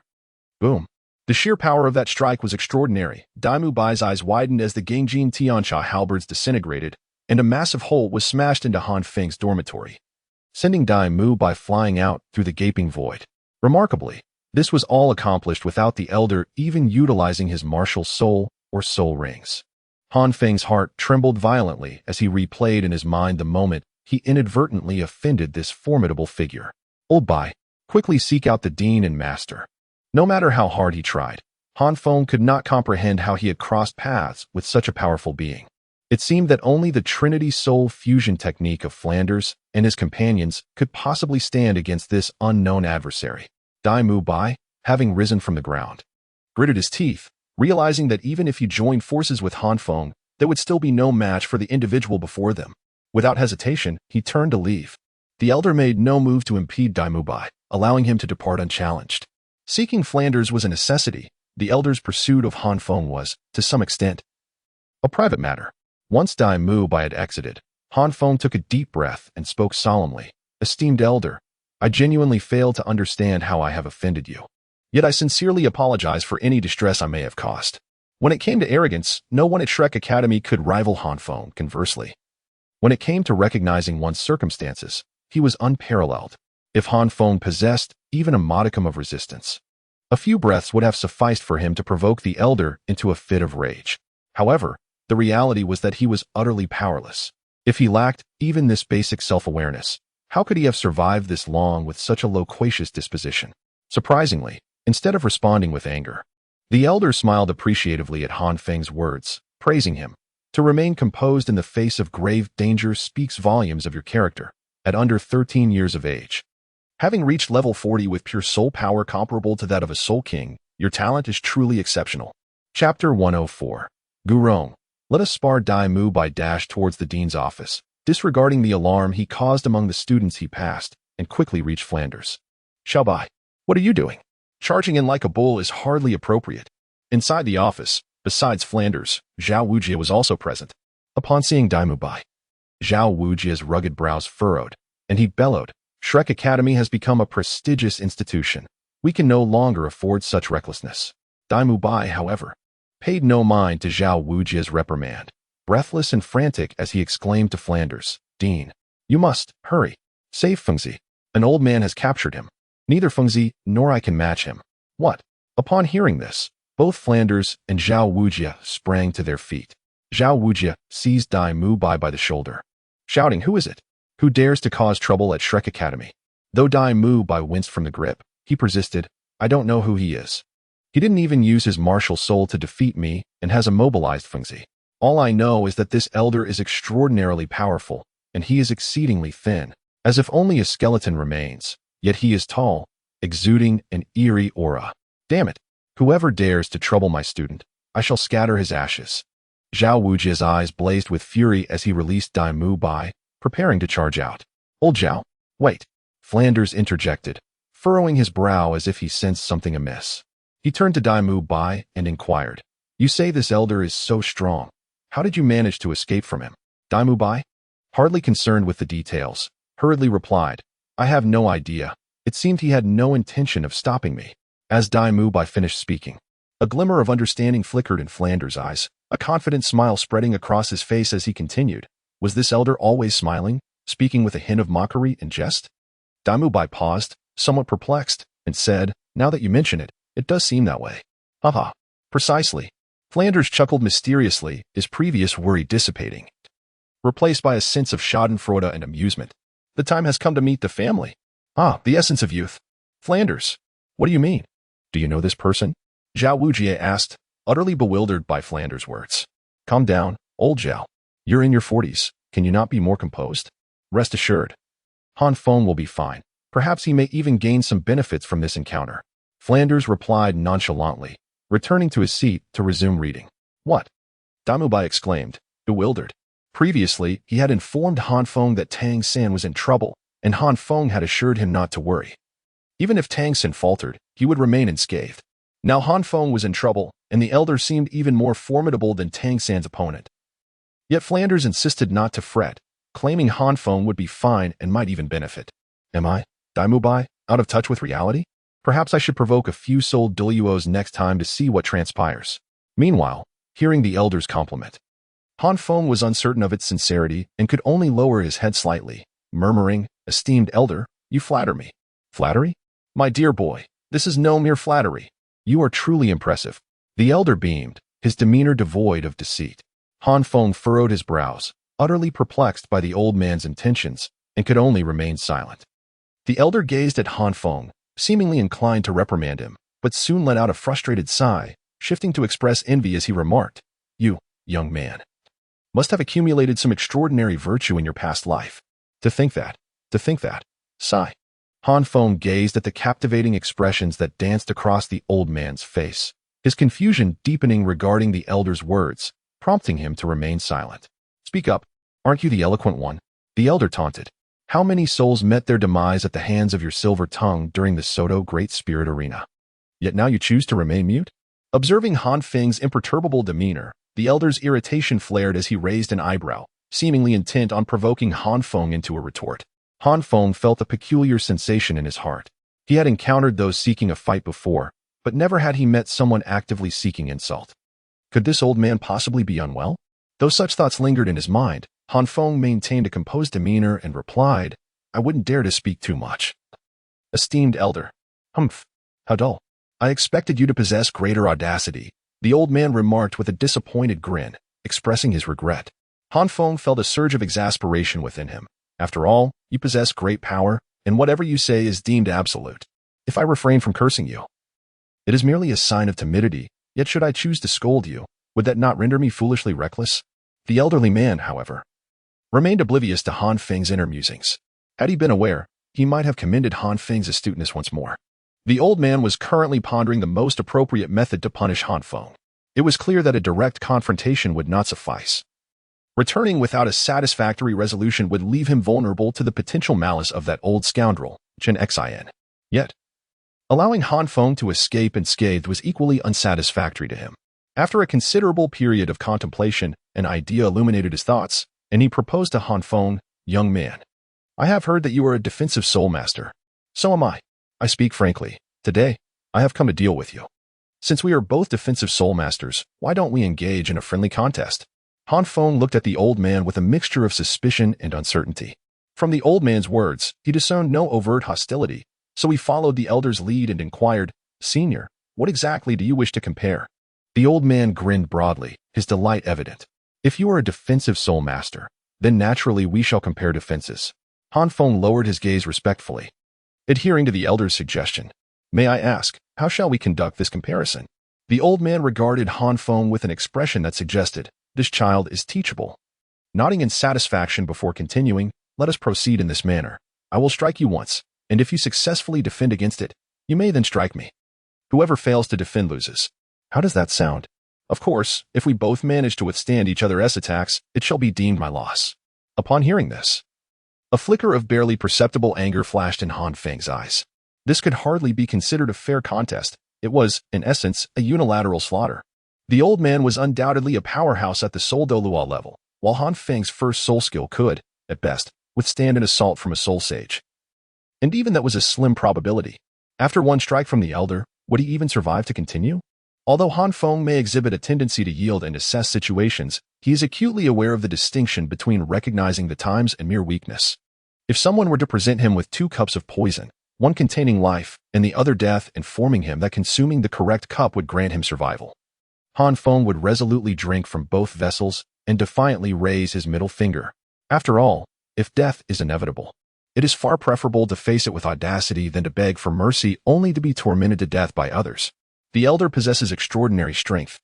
Boom. The sheer power of that strike was extraordinary. Dai Mubai's eyes widened as the Gungjin Tiansha halberds disintegrated, and a massive hole was smashed into Han Feng's dormitory, sending Dai Mubai flying out through the gaping void. Remarkably, this was all accomplished without the elder even utilizing his martial soul or soul rings. Han Feng's heart trembled violently as he replayed in his mind the moment he inadvertently offended this formidable figure. Old Bai, quickly seek out the dean and master. No matter how hard he tried, Han Feng could not comprehend how he had crossed paths with such a powerful being. It seemed that only the Trinity Soul fusion technique of Flanders and his companions could possibly stand against this unknown adversary. Dai Mubai, having risen from the ground, gritted his teeth, realizing that even if he joined forces with Han Feng, there would still be no match for the individual before them. Without hesitation, he turned to leave. The elder made no move to impede Dai Mubai, allowing him to depart unchallenged. Seeking Flanders was a necessity. The elder's pursuit of Han Feng was, to some extent, a private matter. Once Dai Mubai had exited, Han Feng took a deep breath and spoke solemnly. "Esteemed elder, I genuinely fail to understand how I have offended you. Yet I sincerely apologize for any distress I may have caused." When it came to arrogance, no one at Shrek Academy could rival Han Feng. Conversely, when it came to recognizing one's circumstances, he was unparalleled. If Han Feng possessed even a modicum of resistance, a few breaths would have sufficed for him to provoke the elder into a fit of rage. However, the reality was that he was utterly powerless. If he lacked even this basic self-awareness, how could he have survived this long with such a loquacious disposition? Surprisingly, instead of responding with anger, the elder smiled appreciatively at Han Feng's words, praising him. To remain composed in the face of grave danger speaks volumes of your character. At under 13 years of age, having reached level 40 with pure soul power comparable to that of a soul king, your talent is truly exceptional. Chapter 104. Gurong. Let us spar Dai Mubai dashed towards the dean's office, Disregarding the alarm he caused among the students he passed, and quickly reached Flanders. Xiaobai, what are you doing? Charging in like a bull is hardly appropriate. Inside the office, besides Flanders, Zhao Wujie was also present. Upon seeing Daimu Bai, Zhao Wujie's rugged brows furrowed, and he bellowed, Shrek Academy has become a prestigious institution. We can no longer afford such recklessness. Daimu Bai, however, paid no mind to Zhao Wujie's reprimand, breathless and frantic as he exclaimed to Flanders, Dean, you must, hurry, save Fengzi. An old man has captured him. Neither Fengzi nor I can match him. What? Upon hearing this, both Flanders and Zhao Wujie sprang to their feet. Zhao Wujie seized Daimu Bai by the shoulder, shouting, Who is it? Who dares to cause trouble at Shrek Academy? Though Daimu Bai winced from the grip, he persisted, I don't know who he is. He didn't even use his martial soul to defeat me and has immobilized Fengzi. All I know is that this elder is extraordinarily powerful, and he is exceedingly thin, as if only a skeleton remains, yet he is tall, exuding an eerie aura. Damn it! Whoever dares to trouble my student, I shall scatter his ashes. Zhao Wujie's eyes blazed with fury as he released Daimu Bai, preparing to charge out. Old Zhao, wait. Flanders interjected, furrowing his brow as if he sensed something amiss. He turned to Daimu Bai and inquired, You say this elder is so strong. How did you manage to escape from him? Daimu Bai, hardly concerned with the details, hurriedly replied, I have no idea. It seemed he had no intention of stopping me. As Daimu Bai finished speaking, a glimmer of understanding flickered in Flanders' eyes, a confident smile spreading across his face as he continued. Was this elder always smiling, speaking with a hint of mockery and jest? Daimu Bai paused, somewhat perplexed, and said, Now that you mention it, it does seem that way. Haha, precisely. Flanders chuckled mysteriously, his previous worry dissipating, replaced by a sense of schadenfreude and amusement. The time has come to meet the family. Ah, the essence of youth. Flanders, what do you mean? Do you know this person? Zhao Wujie asked, utterly bewildered by Flanders' words. Calm down, old Zhao. You're in your 40s. Can you not be more composed? Rest assured. Han Feng will be fine. Perhaps he may even gain some benefits from this encounter. Flanders replied nonchalantly, returning to his seat to resume reading. What? Daimu Bai exclaimed, bewildered. Previously, he had informed Han Feng that Tang San was in trouble, and Han Feng had assured him not to worry. Even if Tang San faltered, he would remain unscathed. Now Han Feng was in trouble, and the elder seemed even more formidable than Tang San's opponent. Yet Flanders insisted not to fret, claiming Han Feng would be fine and might even benefit. Am I, Daimu Bai, out of touch with reality? Perhaps I should provoke a few soul Douluos next time to see what transpires. Meanwhile, hearing the elder's compliment, Han Feng was uncertain of its sincerity and could only lower his head slightly, murmuring, Esteemed elder, you flatter me. Flattery? My dear boy, this is no mere flattery. You are truly impressive. The elder beamed, his demeanor devoid of deceit. Han Feng furrowed his brows, utterly perplexed by the old man's intentions, and could only remain silent. The elder gazed at Han Feng, seemingly inclined to reprimand him, but soon let out a frustrated sigh, shifting to express envy as he remarked, You, young man, must have accumulated some extraordinary virtue in your past life. To think that. Sigh. Han Feng gazed at the captivating expressions that danced across the old man's face, his confusion deepening regarding the elder's words, prompting him to remain silent. Speak up. Aren't you the eloquent one? The elder taunted. How many souls met their demise at the hands of your silver tongue during the Soto Great Spirit Arena? Yet now you choose to remain mute? Observing Han Feng's imperturbable demeanor, the elder's irritation flared as he raised an eyebrow, seemingly intent on provoking Han Feng into a retort. Han Feng felt a peculiar sensation in his heart. He had encountered those seeking a fight before, but never had he met someone actively seeking insult. Could this old man possibly be unwell? Though such thoughts lingered in his mind, Han Feng maintained a composed demeanor and replied, I wouldn't dare to speak too much. Esteemed elder. Humph. How dull. I expected you to possess greater audacity, the old man remarked with a disappointed grin, expressing his regret. Han Feng felt a surge of exasperation within him. After all, you possess great power, and whatever you say is deemed absolute. If I refrain from cursing you, it is merely a sign of timidity, yet should I choose to scold you, would that not render me foolishly reckless? The elderly man, however, remained oblivious to Han Feng's inner musings. Had he been aware, he might have commended Han Feng's astuteness once more. The old man was currently pondering the most appropriate method to punish Han Feng. It was clear that a direct confrontation would not suffice. Returning without a satisfactory resolution would leave him vulnerable to the potential malice of that old scoundrel, Xian. Yet, allowing Han Feng to escape unscathed was equally unsatisfactory to him. After a considerable period of contemplation, an idea illuminated his thoughts, and he proposed to Han Feng, "Young man, I have heard that you are a defensive soul master. So am I. I speak frankly. Today, I have come to deal with you. Since we are both defensive soul masters, why don't we engage in a friendly contest?" Han Feng looked at the old man with a mixture of suspicion and uncertainty. From the old man's words, he discerned no overt hostility, so he followed the elder's lead and inquired, "Senior, what exactly do you wish to compare?" The old man grinned broadly, his delight evident. "If you are a defensive soul master, then naturally we shall compare defenses." Han Feng lowered his gaze respectfully. Adhering to the elder's suggestion, "May I ask, how shall we conduct this comparison?" The old man regarded Han Feng with an expression that suggested, "This child is teachable." Nodding in satisfaction before continuing, "Let us proceed in this manner. I will strike you once, and if you successfully defend against it, you may then strike me. Whoever fails to defend loses. How does that sound? Of course, if we both manage to withstand each other's attacks, it shall be deemed my loss." Upon hearing this, a flicker of barely perceptible anger flashed in Han Feng's eyes. This could hardly be considered a fair contest. It was, in essence, a unilateral slaughter. The old man was undoubtedly a powerhouse at the soul Douluo level, while Han Feng's first soul skill could, at best, withstand an assault from a soul sage. And even that was a slim probability. After one strike from the elder, would he even survive to continue? Although Han Feng may exhibit a tendency to yield and assess situations, he is acutely aware of the distinction between recognizing the times and mere weakness. If someone were to present him with 2 cups of poison, one containing life and the other death, informing him that consuming the correct cup would grant him survival, Han Feng would resolutely drink from both vessels and defiantly raise his middle finger. After all, if death is inevitable, it is far preferable to face it with audacity than to beg for mercy only to be tormented to death by others. The elder possesses extraordinary strength,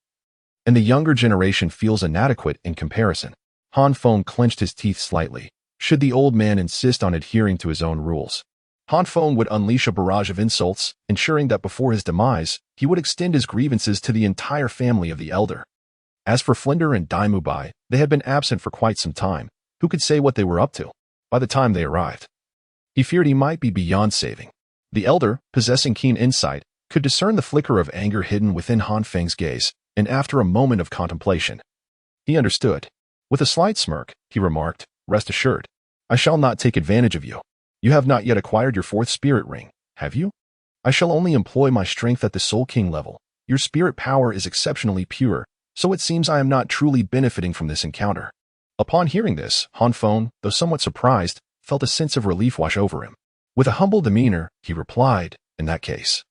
and the younger generation feels inadequate in comparison. Han Feng clenched his teeth slightly. Should the old man insist on adhering to his own rules, Han Feng would unleash a barrage of insults, ensuring that before his demise, he would extend his grievances to the entire family of the elder. As for Flinder and Daimu Bai, they had been absent for quite some time. Who could say what they were up to by the time they arrived? He feared he might be beyond saving. The elder, possessing keen insight, could discern the flicker of anger hidden within Han Feng's gaze, and after a moment of contemplation, he understood. With a slight smirk, he remarked, "Rest assured, I shall not take advantage of you. You have not yet acquired your 4th spirit ring, have you? I shall only employ my strength at the Soul King level. Your spirit power is exceptionally pure, so it seems I am not truly benefiting from this encounter." Upon hearing this, Han Feng, though somewhat surprised, felt a sense of relief wash over him. With a humble demeanor, he replied, "In that case,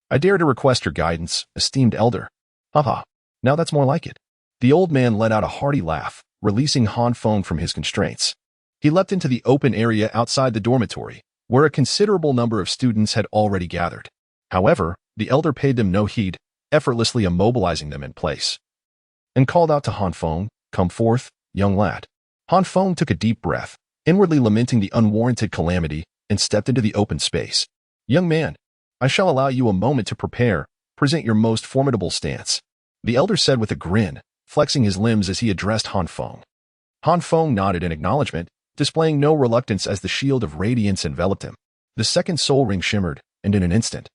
I dare to request your guidance, esteemed elder." "Haha, now that's more like it." The old man let out a hearty laugh, releasing Han Feng from his constraints. He leapt into the open area outside the dormitory, where a considerable number of students had already gathered. However, the elder paid them no heed, effortlessly immobilizing them in place, and called out to Han Feng, "Come forth, young lad." Han Feng took a deep breath, inwardly lamenting the unwarranted calamity, and stepped into the open space. "Young man, I shall allow you a moment to prepare. Present your most formidable stance," the elder said with a grin, flexing his limbs as he addressed Han Feng. Han Feng nodded in acknowledgement, displaying no reluctance as the shield of radiance enveloped him. The second soul ring shimmered, and in an instant,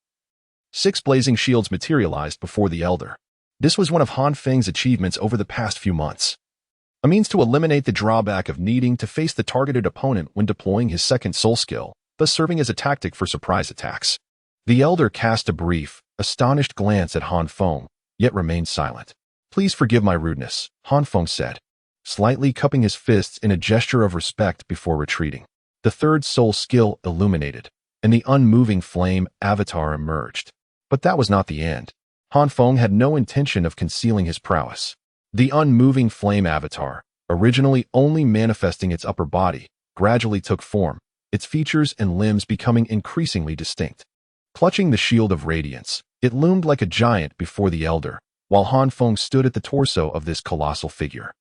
6 blazing shields materialized before the elder. This was one of Han Feng's achievements over the past few months. A means to eliminate the drawback of needing to face the targeted opponent when deploying his second soul skill, thus serving as a tactic for surprise attacks. The elder cast a brief, astonished glance at Han Feng, yet remained silent. "Please forgive my rudeness," Han Feng said, slightly cupping his fists in a gesture of respect before retreating. The third soul skill illuminated, and the unmoving flame avatar emerged. But that was not the end. Han Feng had no intention of concealing his prowess. The unmoving flame avatar, originally only manifesting its upper body, gradually took form, its features and limbs becoming increasingly distinct. Clutching the shield of radiance, it loomed like a giant before the elder, while Han Feng stood at the torso of this colossal figure.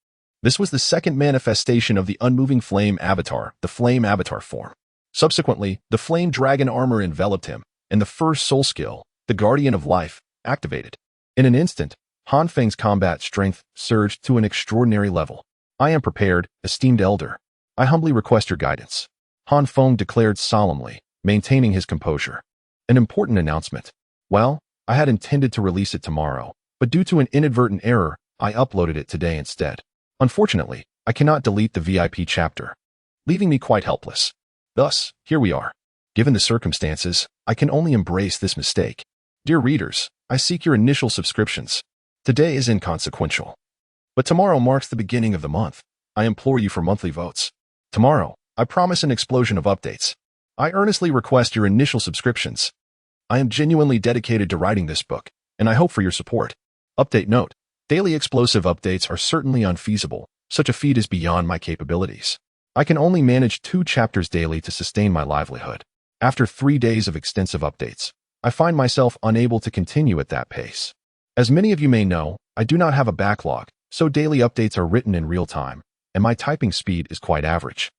This was the second manifestation of the unmoving flame avatar, the flame avatar form. Subsequently, the flame dragon armor enveloped him, and the first soul skill, the guardian of life, activated. In an instant, Han Feng's combat strength surged to an extraordinary level. I am prepared, esteemed elder. I humbly request your guidance. Han Feng declared solemnly, maintaining his composure. An important announcement. Well, I had intended to release it tomorrow, but due to an inadvertent error, I uploaded it today instead. Unfortunately, I cannot delete the VIP chapter, leaving me quite helpless. Thus, here we are. Given the circumstances, I can only embrace this mistake. Dear readers, I seek your initial subscriptions. Today is inconsequential. But tomorrow marks the beginning of the month. I implore you for monthly votes. Tomorrow, I promise an explosion of updates. I earnestly request your initial subscriptions. I am genuinely dedicated to writing this book, and I hope for your support. Update note: daily explosive updates are certainly unfeasible. Such a feat is beyond my capabilities. I can only manage 2 chapters daily to sustain my livelihood. After 3 days of extensive updates, I find myself unable to continue at that pace. As many of you may know, I do not have a backlog, so daily updates are written in real time, and my typing speed is quite average.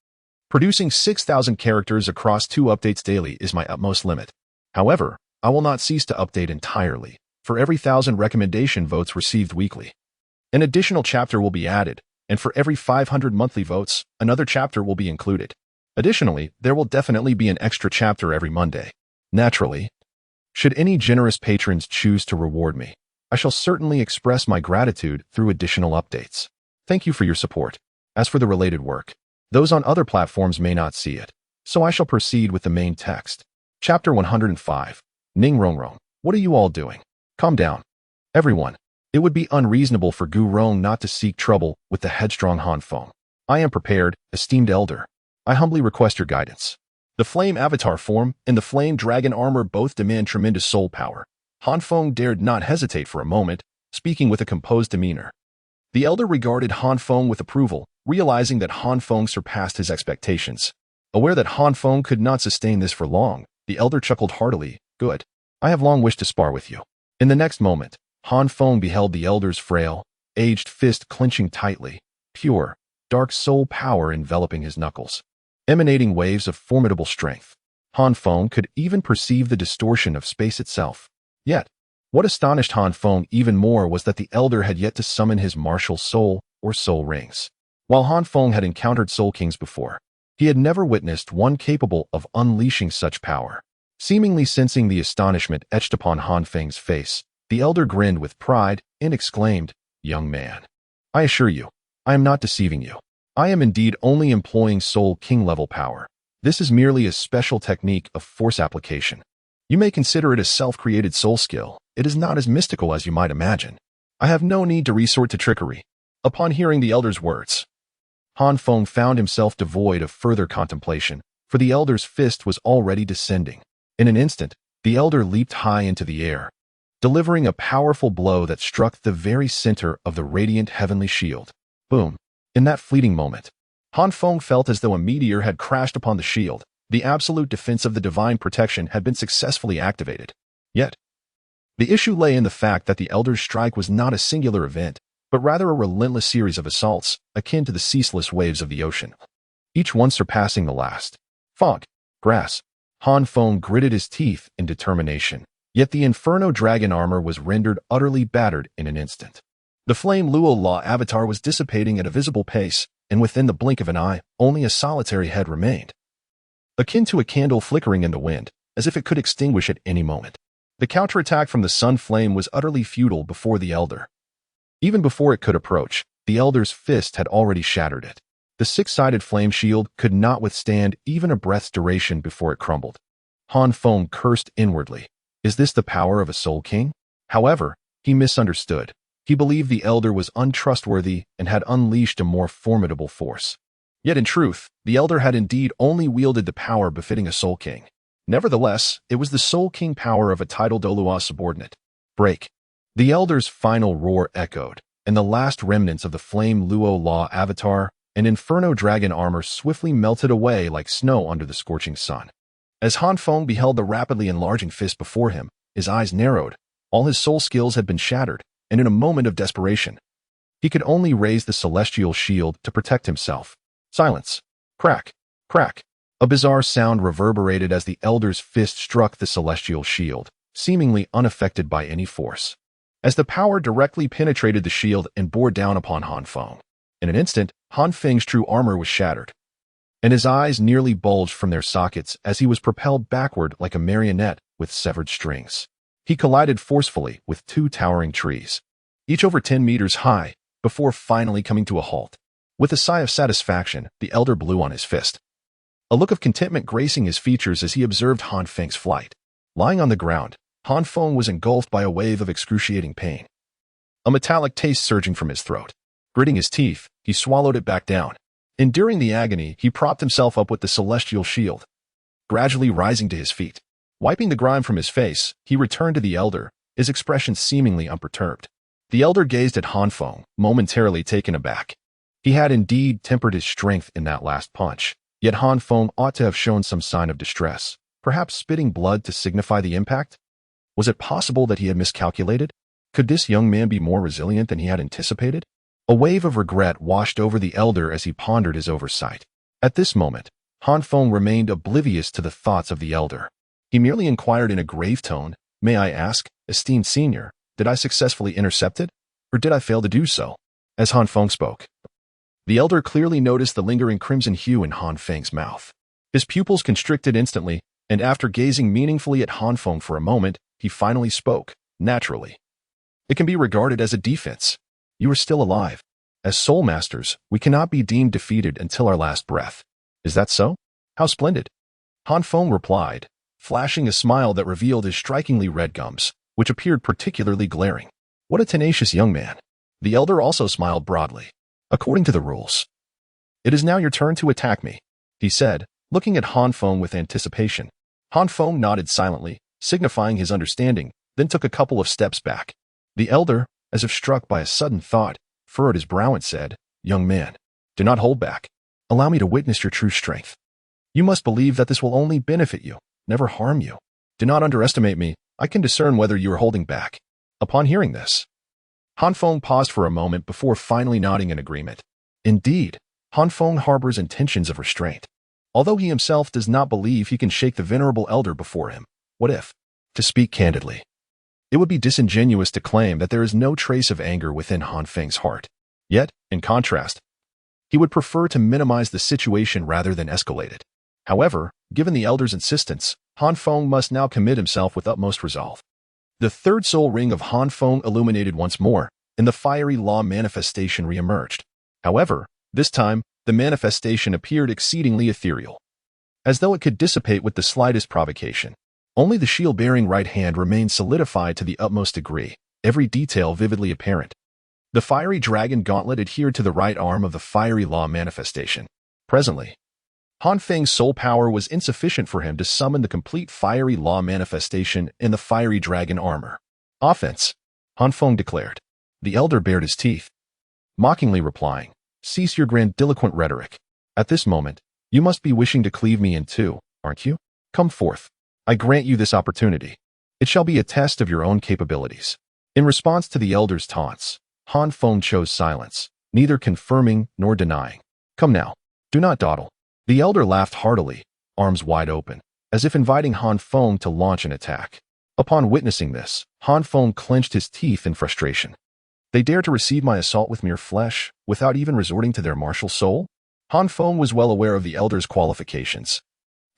Producing 6,000 characters across 2 updates daily is my utmost limit. However, I will not cease to update entirely. For every 1,000 recommendation votes received weekly, an additional chapter will be added, and for every 500 monthly votes, another chapter will be included. Additionally, there will definitely be an extra chapter every Monday. Naturally, should any generous patrons choose to reward me, I shall certainly express my gratitude through additional updates. Thank you for your support. As for the related work, those on other platforms may not see it, so I shall proceed with the main text. Chapter 105. Ning Rongrong, what are you all doing? Calm down. Everyone. It would be unreasonable for Gu Rong not to seek trouble with the headstrong Han Feng. I am prepared, esteemed elder. I humbly request your guidance. The flame avatar form and the flame dragon armor both demand tremendous soul power. Han Feng dared not hesitate for a moment, speaking with a composed demeanor. The elder regarded Han Feng with approval, realizing that Han Feng surpassed his expectations. Aware that Han Feng could not sustain this for long, the elder chuckled heartily. Good. I have long wished to spar with you. In the next moment, Han Feng beheld the elder's frail, aged fist clenching tightly, pure, dark soul power enveloping his knuckles, emanating waves of formidable strength. Han Feng could even perceive the distortion of space itself. Yet, what astonished Han Feng even more was that the elder had yet to summon his martial soul or soul rings. While Han Feng had encountered soul kings before, he had never witnessed one capable of unleashing such power. Seemingly sensing the astonishment etched upon Han Feng's face, the elder grinned with pride and exclaimed, "Young man, I assure you, I am not deceiving you. I am indeed only employing Soul King level power. This is merely a special technique of force application. You may consider it a self-created soul skill. It is not as mystical as you might imagine. I have no need to resort to trickery." Upon hearing the elder's words, Han Feng found himself devoid of further contemplation, for the elder's fist was already descending. In an instant, the elder leaped high into the air, delivering a powerful blow that struck the very center of the radiant heavenly shield. Boom. In that fleeting moment, Han Feng felt as though a meteor had crashed upon the shield. The absolute defense of the divine protection had been successfully activated. Yet, the issue lay in the fact that the elder's strike was not a singular event, but rather a relentless series of assaults, akin to the ceaseless waves of the ocean, each one surpassing the last. Fog. Grass. Han Feng gritted his teeth in determination, yet the Inferno Dragon armor was rendered utterly battered in an instant. The Flame Luo Law avatar was dissipating at a visible pace, and within the blink of an eye, only a solitary head remained, akin to a candle flickering in the wind, as if it could extinguish at any moment. The counterattack from the Sun Flame was utterly futile before the Elder. Even before it could approach, the Elder's fist had already shattered it. The six-sided flame shield could not withstand even a breath's duration before it crumbled. Han Feng cursed inwardly. Is this the power of a Soul King? However, he misunderstood. He believed the Elder was untrustworthy and had unleashed a more formidable force. Yet in truth, the Elder had indeed only wielded the power befitting a Soul King. Nevertheless, it was the Soul King power of a titled Douluo subordinate. Break. The Elder's final roar echoed, and the last remnants of the Flame Luo Law avatar and Inferno Dragon armor swiftly melted away like snow under the scorching sun. As Han Feng beheld the rapidly enlarging fist before him, his eyes narrowed. All his soul skills had been shattered, and in a moment of desperation, he could only raise the celestial shield to protect himself. Silence. Crack. Crack. A bizarre sound reverberated as the Elder's fist struck the celestial shield, seemingly unaffected by any force. As the power directly penetrated the shield and bore down upon Han Feng, In an instant, Han Feng's true armor was shattered, and his eyes nearly bulged from their sockets as he was propelled backward like a marionette with severed strings. He collided forcefully with two towering trees, each over 10 meters high, before finally coming to a halt. With a sigh of satisfaction, the elder blew on his fist, a look of contentment gracing his features as he observed Han Feng's flight. Lying on the ground, Han Feng was engulfed by a wave of excruciating pain, a metallic taste surging from his throat. Gritting his teeth, he swallowed it back down. Enduring the agony, he propped himself up with the celestial shield, gradually rising to his feet. Wiping the grime from his face, he returned to the elder, his expression seemingly unperturbed. The elder gazed at Han Feng, momentarily taken aback. He had indeed tempered his strength in that last punch, yet Han Feng ought to have shown some sign of distress, perhaps spitting blood to signify the impact. Was it possible that he had miscalculated? Could this young man be more resilient than he had anticipated? A wave of regret washed over the elder as he pondered his oversight. At this moment, Han Feng remained oblivious to the thoughts of the elder. He merely inquired in a grave tone, "May I ask, esteemed senior, did I successfully intercept it, or did I fail to do so?" As Han Feng spoke, the elder clearly noticed the lingering crimson hue in Han Feng's mouth. His pupils constricted instantly, and after gazing meaningfully at Han Feng for a moment, he finally spoke, naturally. "It can be regarded as a defense. You are still alive. As soul masters, we cannot be deemed defeated until our last breath. Is that so? How splendid." Han Feng replied, flashing a smile that revealed his strikingly red gums, which appeared particularly glaring. What a tenacious young man. The elder also smiled broadly. "According to the rules, it is now your turn to attack me," he said, looking at Han Feng with anticipation. Han Feng nodded silently, signifying his understanding, then took a couple of steps back. The elder, as if struck by a sudden thought, furrowed his brow and said, "Young man, do not hold back. Allow me to witness your true strength. You must believe that this will only benefit you, never harm you. Do not underestimate me. I can discern whether you are holding back." Upon hearing this, Han Feng paused for a moment before finally nodding in agreement. Indeed, Han Feng harbors intentions of restraint. Although he himself does not believe he can shake the venerable elder before him, what if? To speak candidly, it would be disingenuous to claim that there is no trace of anger within Han Feng's heart. Yet, in contrast, he would prefer to minimize the situation rather than escalate it. However, given the elder's insistence, Han Feng must now commit himself with utmost resolve. The third soul ring of Han Feng illuminated once more, and the fiery law manifestation re-emerged. However, this time, the manifestation appeared exceedingly ethereal, as though it could dissipate with the slightest provocation. Only the shield-bearing right hand remained solidified to the utmost degree, every detail vividly apparent. The fiery dragon gauntlet adhered to the right arm of the fiery law manifestation. Presently, Han Feng's soul power was insufficient for him to summon the complete fiery law manifestation in the fiery dragon armor. "Offense," Han Feng declared. The elder bared his teeth, mockingly replying, "Cease your grandiloquent rhetoric. At this moment, you must be wishing to cleave me in two, aren't you? Come forth. I grant you this opportunity. It shall be a test of your own capabilities." In response to the elder's taunts, Han Feng chose silence, neither confirming nor denying. "Come now. Do not dawdle." The elder laughed heartily, arms wide open, as if inviting Han Feng to launch an attack. Upon witnessing this, Han Feng clenched his teeth in frustration. They dare to receive my assault with mere flesh, without even resorting to their martial soul? Han Feng was well aware of the elder's qualifications.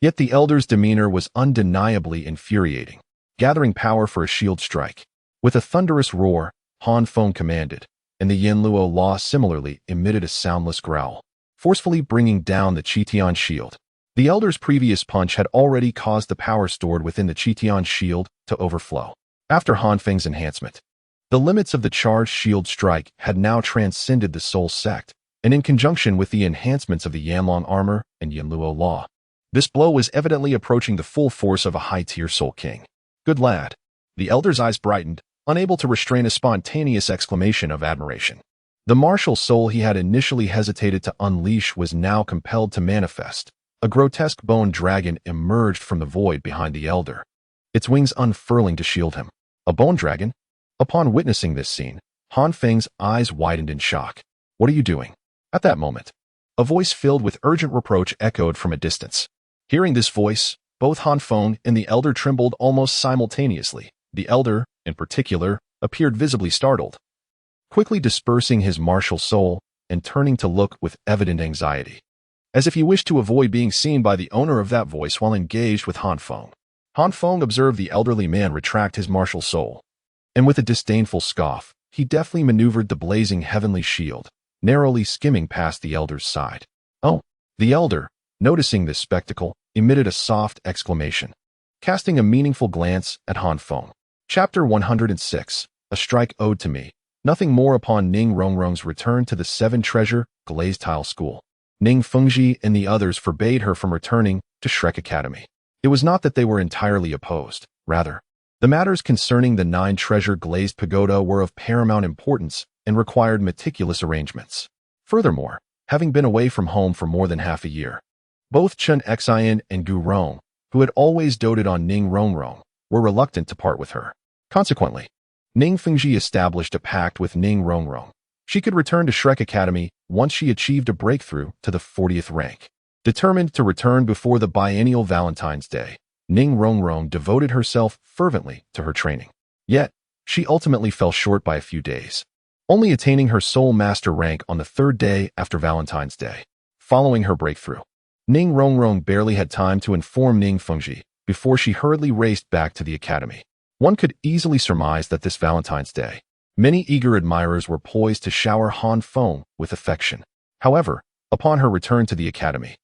Yet the elder's demeanor was undeniably infuriating, gathering power for a shield strike. With a thunderous roar, Han Feng commanded, and the Luo law similarly emitted a soundless growl, forcefully bringing down the Chian shield. The elder's previous punch had already caused the power stored within the Chian shield to overflow. After Han Feng's enhancement, the limits of the charged shield strike had now transcended the soul sect, and in conjunction with the enhancements of the Yanlong armor and Luo law, this blow was evidently approaching the full force of a high-tier soul king. "Good lad." The elder's eyes brightened, unable to restrain a spontaneous exclamation of admiration. The martial soul he had initially hesitated to unleash was now compelled to manifest. A grotesque bone dragon emerged from the void behind the elder, its wings unfurling to shield him. A bone dragon? Upon witnessing this scene, Han Feng's eyes widened in shock. "What are you doing?" At that moment, a voice filled with urgent reproach echoed from a distance. Hearing this voice, both Han Feng and the elder trembled almost simultaneously. The elder, in particular, appeared visibly startled. Quickly dispersing his martial soul, and turning to look with evident anxiety, as if he wished to avoid being seen by the owner of that voice while engaged with Han Feng. Han Feng observed the elderly man retract his martial soul, and with a disdainful scoff, he deftly maneuvered the blazing heavenly shield, narrowly skimming past the elder's side. Oh! The elder, noticing this spectacle, emitted a soft exclamation, casting a meaningful glance at Han Feng. Chapter 106, A Strike Ode to Me. Nothing more upon Ning Rongrong's return to the seven-treasure glazed tile school. Ning Fengji and the others forbade her from returning to Shrek Academy. It was not that they were entirely opposed. Rather, the matters concerning the nine-treasure glazed pagoda were of paramount importance and required meticulous arrangements. Furthermore, having been away from home for more than half a year, both Chen Xian and Gu Rong, who had always doted on Ning Rongrong, were reluctant to part with her. Consequently, Ning Fengji established a pact with Ning Rongrong. She could return to Shrek Academy once she achieved a breakthrough to the 40th rank. Determined to return before the biennial Valentine's Day, Ning Rongrong devoted herself fervently to her training. Yet, she ultimately fell short by a few days, only attaining her Soul Master rank on the third day after Valentine's Day. Following her breakthrough, Ning Rongrong barely had time to inform Ning Fengji before she hurriedly raced back to the academy. One could easily surmise that this Valentine's Day, many eager admirers were poised to shower Han Feng with affection. However, upon her return to the academy,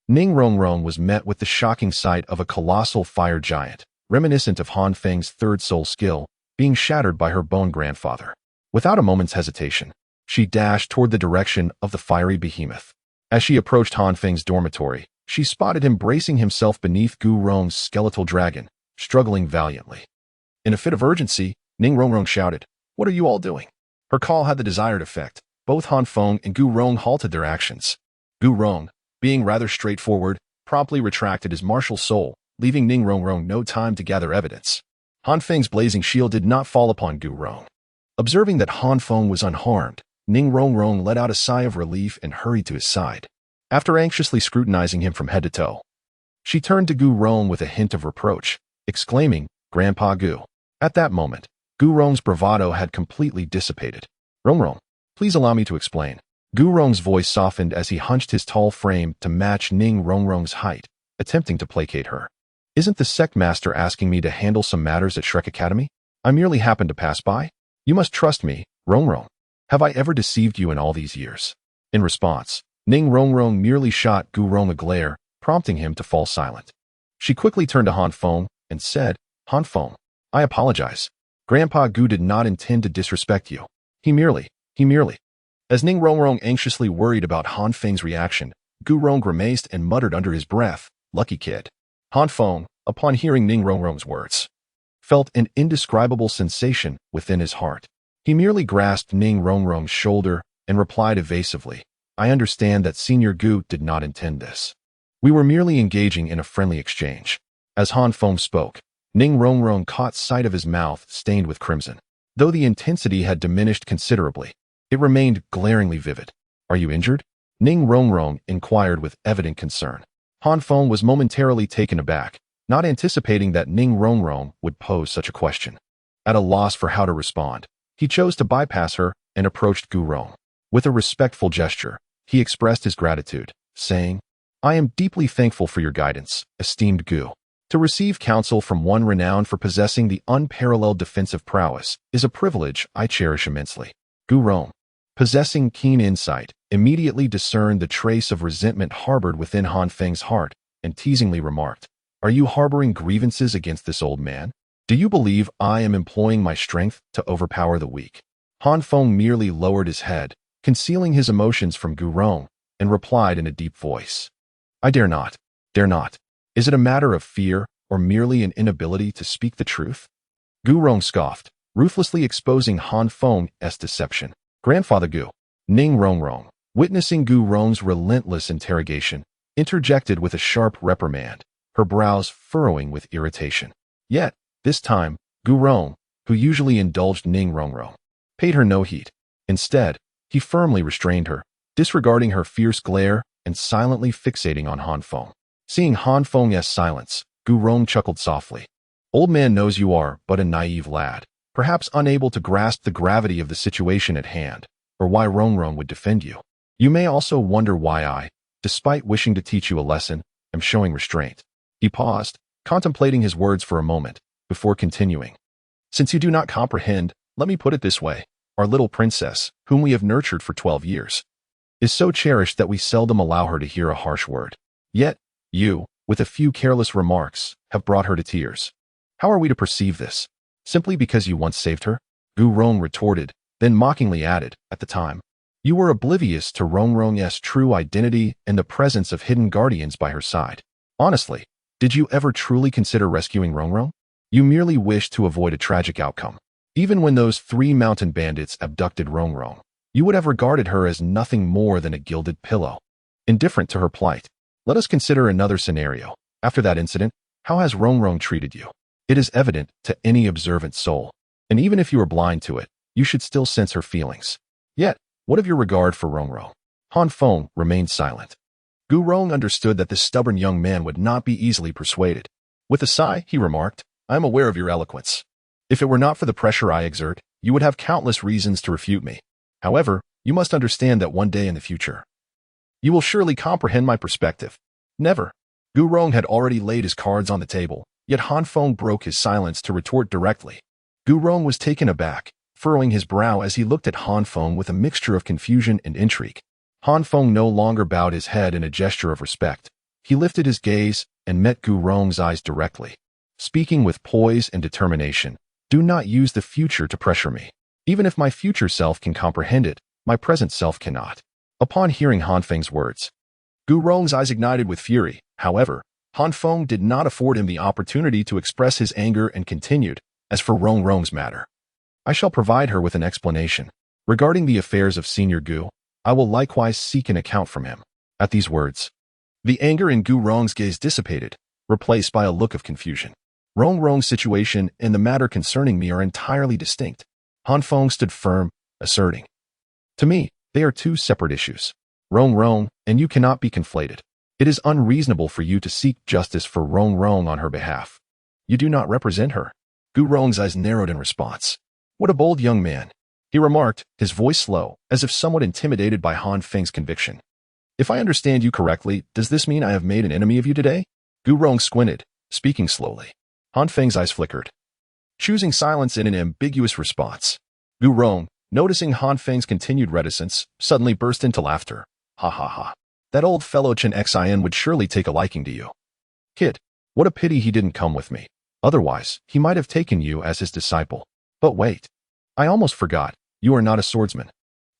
Ning Rongrong was met with the shocking sight of a colossal fire giant, reminiscent of Han Feng's third soul skill, being shattered by her bone grandfather. Without a moment's hesitation, she dashed toward the direction of the fiery behemoth. As she approached Han Feng's dormitory, she spotted him bracing himself beneath Gu Rong's skeletal dragon, struggling valiantly. In a fit of urgency, Ning Rongrong shouted, "What are you all doing?" Her call had the desired effect. Both Han Feng and Gu Rong halted their actions. Gu Rong, being rather straightforward, promptly retracted his martial soul, leaving Ning Rongrong no time to gather evidence. Han Feng's blazing shield did not fall upon Gu Rong. Observing that Han Feng was unharmed, Ning Rongrong let out a sigh of relief and hurried to his side. After anxiously scrutinizing him from head to toe, she turned to Gu Rong with a hint of reproach, exclaiming, "Grandpa Gu." At that moment, Gu Rong's bravado had completely dissipated. "Rongrong, please allow me to explain." Gu Rong's voice softened as he hunched his tall frame to match Ning Rongrong's height, attempting to placate her. "Isn't the sect master asking me to handle some matters at Shrek Academy? I merely happened to pass by. You must trust me, Rongrong. Have I ever deceived you in all these years?" In response, Ning Rongrong merely shot Gu Rong a glare, prompting him to fall silent. She quickly turned to Han Feng and said, "Han Feng, I apologize. Grandpa Gu did not intend to disrespect you. He merely. As Ning Rongrong anxiously worried about Han Feng's reaction, Gu Rong grimaced and muttered under his breath, "Lucky kid." Han Feng, upon hearing Ning Rongrong's words, felt an indescribable sensation within his heart. He merely grasped Ning Rongrong's shoulder and replied evasively, "I understand that Senior Gu did not intend this. We were merely engaging in a friendly exchange." As Han Feng spoke, Ning Rongrong caught sight of his mouth stained with crimson. Though the intensity had diminished considerably, it remained glaringly vivid. "Are you injured?" Ning Rongrong inquired with evident concern. Han Feng was momentarily taken aback, not anticipating that Ning Rongrong would pose such a question. At a loss for how to respond, he chose to bypass her and approached Gu Rong. With a respectful gesture, he expressed his gratitude, saying, "I am deeply thankful for your guidance, esteemed Gu. To receive counsel from one renowned for possessing the unparalleled defensive prowess is a privilege I cherish immensely." Gu Rong, possessing keen insight, immediately discerned the trace of resentment harbored within Han Feng's heart and teasingly remarked, "Are you harboring grievances against this old man? Do you believe I am employing my strength to overpower the weak?" Han Feng merely lowered his head, concealing his emotions from Gu Rong, and replied in a deep voice, "I dare not. Is it a matter of fear or merely an inability to speak the truth?" Gu Rong scoffed, ruthlessly exposing Han Feng's deception. "Grandfather Gu." Ning Rongrong, witnessing Gu Rong's relentless interrogation, interjected with a sharp reprimand, her brows furrowing with irritation. Yet, this time, Gu Rong, who usually indulged Ning Rongrong, paid her no heed. Instead, he firmly restrained her, disregarding her fierce glare and silently fixating on Han Feng. Seeing Han Feng's silence, Gu Rong chuckled softly. "Old man knows you are but a naive lad, perhaps unable to grasp the gravity of the situation at hand, or why Rongrong would defend you. You may also wonder why I, despite wishing to teach you a lesson, am showing restraint. He paused, contemplating his words for a moment, before continuing. Since you do not comprehend, let me put it this way. Our little princess, whom we have nurtured for 12 years, is so cherished that we seldom allow her to hear a harsh word. Yet, you, with a few careless remarks, have brought her to tears. How are we to perceive this? Simply because you once saved her? Gu Rong retorted, then mockingly added, at the time, you were oblivious to Rongrong's true identity and the presence of hidden guardians by her side. Honestly, did you ever truly consider rescuing Rongrong? You merely wished to avoid a tragic outcome. Even when those 3 mountain bandits abducted Rongrong, you would have regarded her as nothing more than a gilded pillow. Indifferent to her plight. Let us consider another scenario. After that incident, how has Rongrong treated you? It is evident to any observant soul, and even if you are blind to it, you should still sense her feelings. Yet, what of your regard for Rongrong? Han Feng remained silent. Gu Rong understood that this stubborn young man would not be easily persuaded. With a sigh, he remarked, I am aware of your eloquence. If it were not for the pressure I exert, you would have countless reasons to refute me. However, you must understand that one day in the future, you will surely comprehend my perspective. Never. Gu Rong had already laid his cards on the table, yet Han Feng broke his silence to retort directly. Gu Rong was taken aback, furrowing his brow as he looked at Han Feng with a mixture of confusion and intrigue. Han Feng no longer bowed his head in a gesture of respect. He lifted his gaze and met Gu Rong's eyes directly. Speaking with poise and determination, do not use the future to pressure me. Even if my future self can comprehend it, my present self cannot. Upon hearing Han Feng's words, Gu Rong's eyes ignited with fury. However, Han Feng did not afford him the opportunity to express his anger and continued, as for Rongrong's matter, I shall provide her with an explanation. Regarding the affairs of Senior Gu, I will likewise seek an account from him. At these words, the anger in Gu Rong's gaze dissipated, replaced by a look of confusion. Rongrong's situation and the matter concerning me are entirely distinct. Han Feng stood firm, asserting, to me, they are 2 separate issues. Rongrong and you cannot be conflated. It is unreasonable for you to seek justice for Rongrong on her behalf. You do not represent her. Gu Rong's eyes narrowed in response. What a bold young man, he remarked, his voice slow, as if somewhat intimidated by Han Feng's conviction. If I understand you correctly, does this mean I have made an enemy of you today? Gu Rong squinted, speaking slowly. Han Feng's eyes flickered, choosing silence in an ambiguous response. Gu Rong, noticing Han Feng's continued reticence, suddenly burst into laughter. Ha ha ha. That old fellow Chen Xin would surely take a liking to you. Kid, what a pity he didn't come with me. Otherwise, he might have taken you as his disciple. But wait. I almost forgot, you are not a swordsman.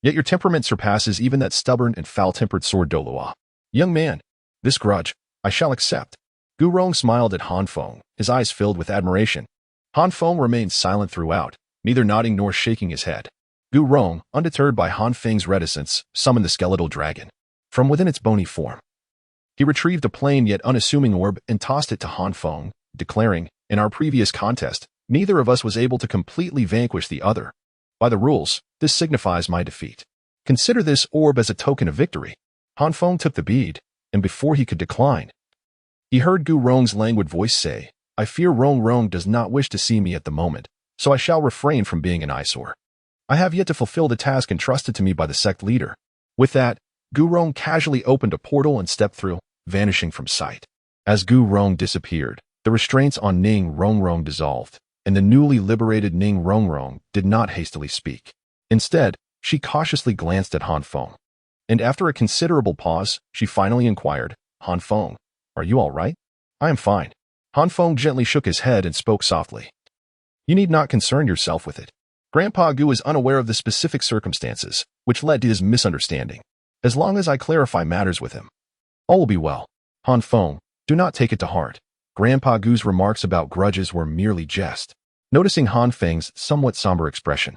Yet your temperament surpasses even that stubborn and foul-tempered sword Douluo. Young man, this grudge, I shall accept. Gu Rong smiled at Han Feng, his eyes filled with admiration. Han Feng remained silent throughout, neither nodding nor shaking his head. Gu Rong, undeterred by Han Feng's reticence, summoned the skeletal dragon. From within its bony form, he retrieved a plain yet unassuming orb and tossed it to Han Feng, declaring, in our previous contest, neither of us was able to completely vanquish the other. By the rules, this signifies my defeat. Consider this orb as a token of victory. Han Feng took the bead, and before he could decline, he heard Gu Rong's languid voice say, I fear Rongrong does not wish to see me at the moment, so I shall refrain from being an eyesore. I have yet to fulfill the task entrusted to me by the sect leader. With that, Gu Rong casually opened a portal and stepped through, vanishing from sight. As Gu Rong disappeared, the restraints on Ning Rongrong dissolved, and the newly liberated Ning Rongrong did not hastily speak. Instead, she cautiously glanced at Han Feng. And after a considerable pause, she finally inquired, Han Feng, are you all right? I am fine. Han Feng gently shook his head and spoke softly. You need not concern yourself with it. Grandpa Gu is unaware of the specific circumstances, which led to his misunderstanding. As long as I clarify matters with him, all will be well. Han Feng, do not take it to heart. Grandpa Gu's remarks about grudges were merely jest. Noticing Han Feng's somewhat somber expression,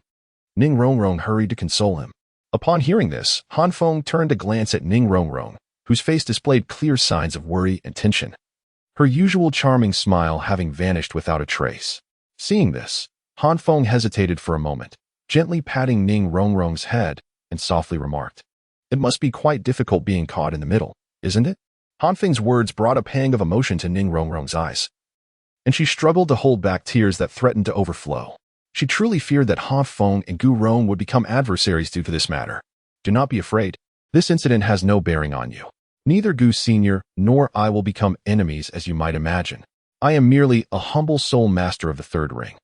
Ning Rongrong hurried to console him. Upon hearing this, Han Feng turned to glance at Ning Rongrong, whose face displayed clear signs of worry and tension, her usual charming smile having vanished without a trace. Seeing this, Han Feng hesitated for a moment, gently patting Ning Rongrong's head, and softly remarked, it must be quite difficult being caught in the middle, isn't it? Han Feng's words brought a pang of emotion to Ning Rongrong's eyes, and she struggled to hold back tears that threatened to overflow. She truly feared that Han Feng and Gu Rong would become adversaries due to this matter. Do not be afraid. This incident has no bearing on you. Neither Gu Sr. nor I will become enemies as you might imagine. I am merely a humble soul master of the third ring.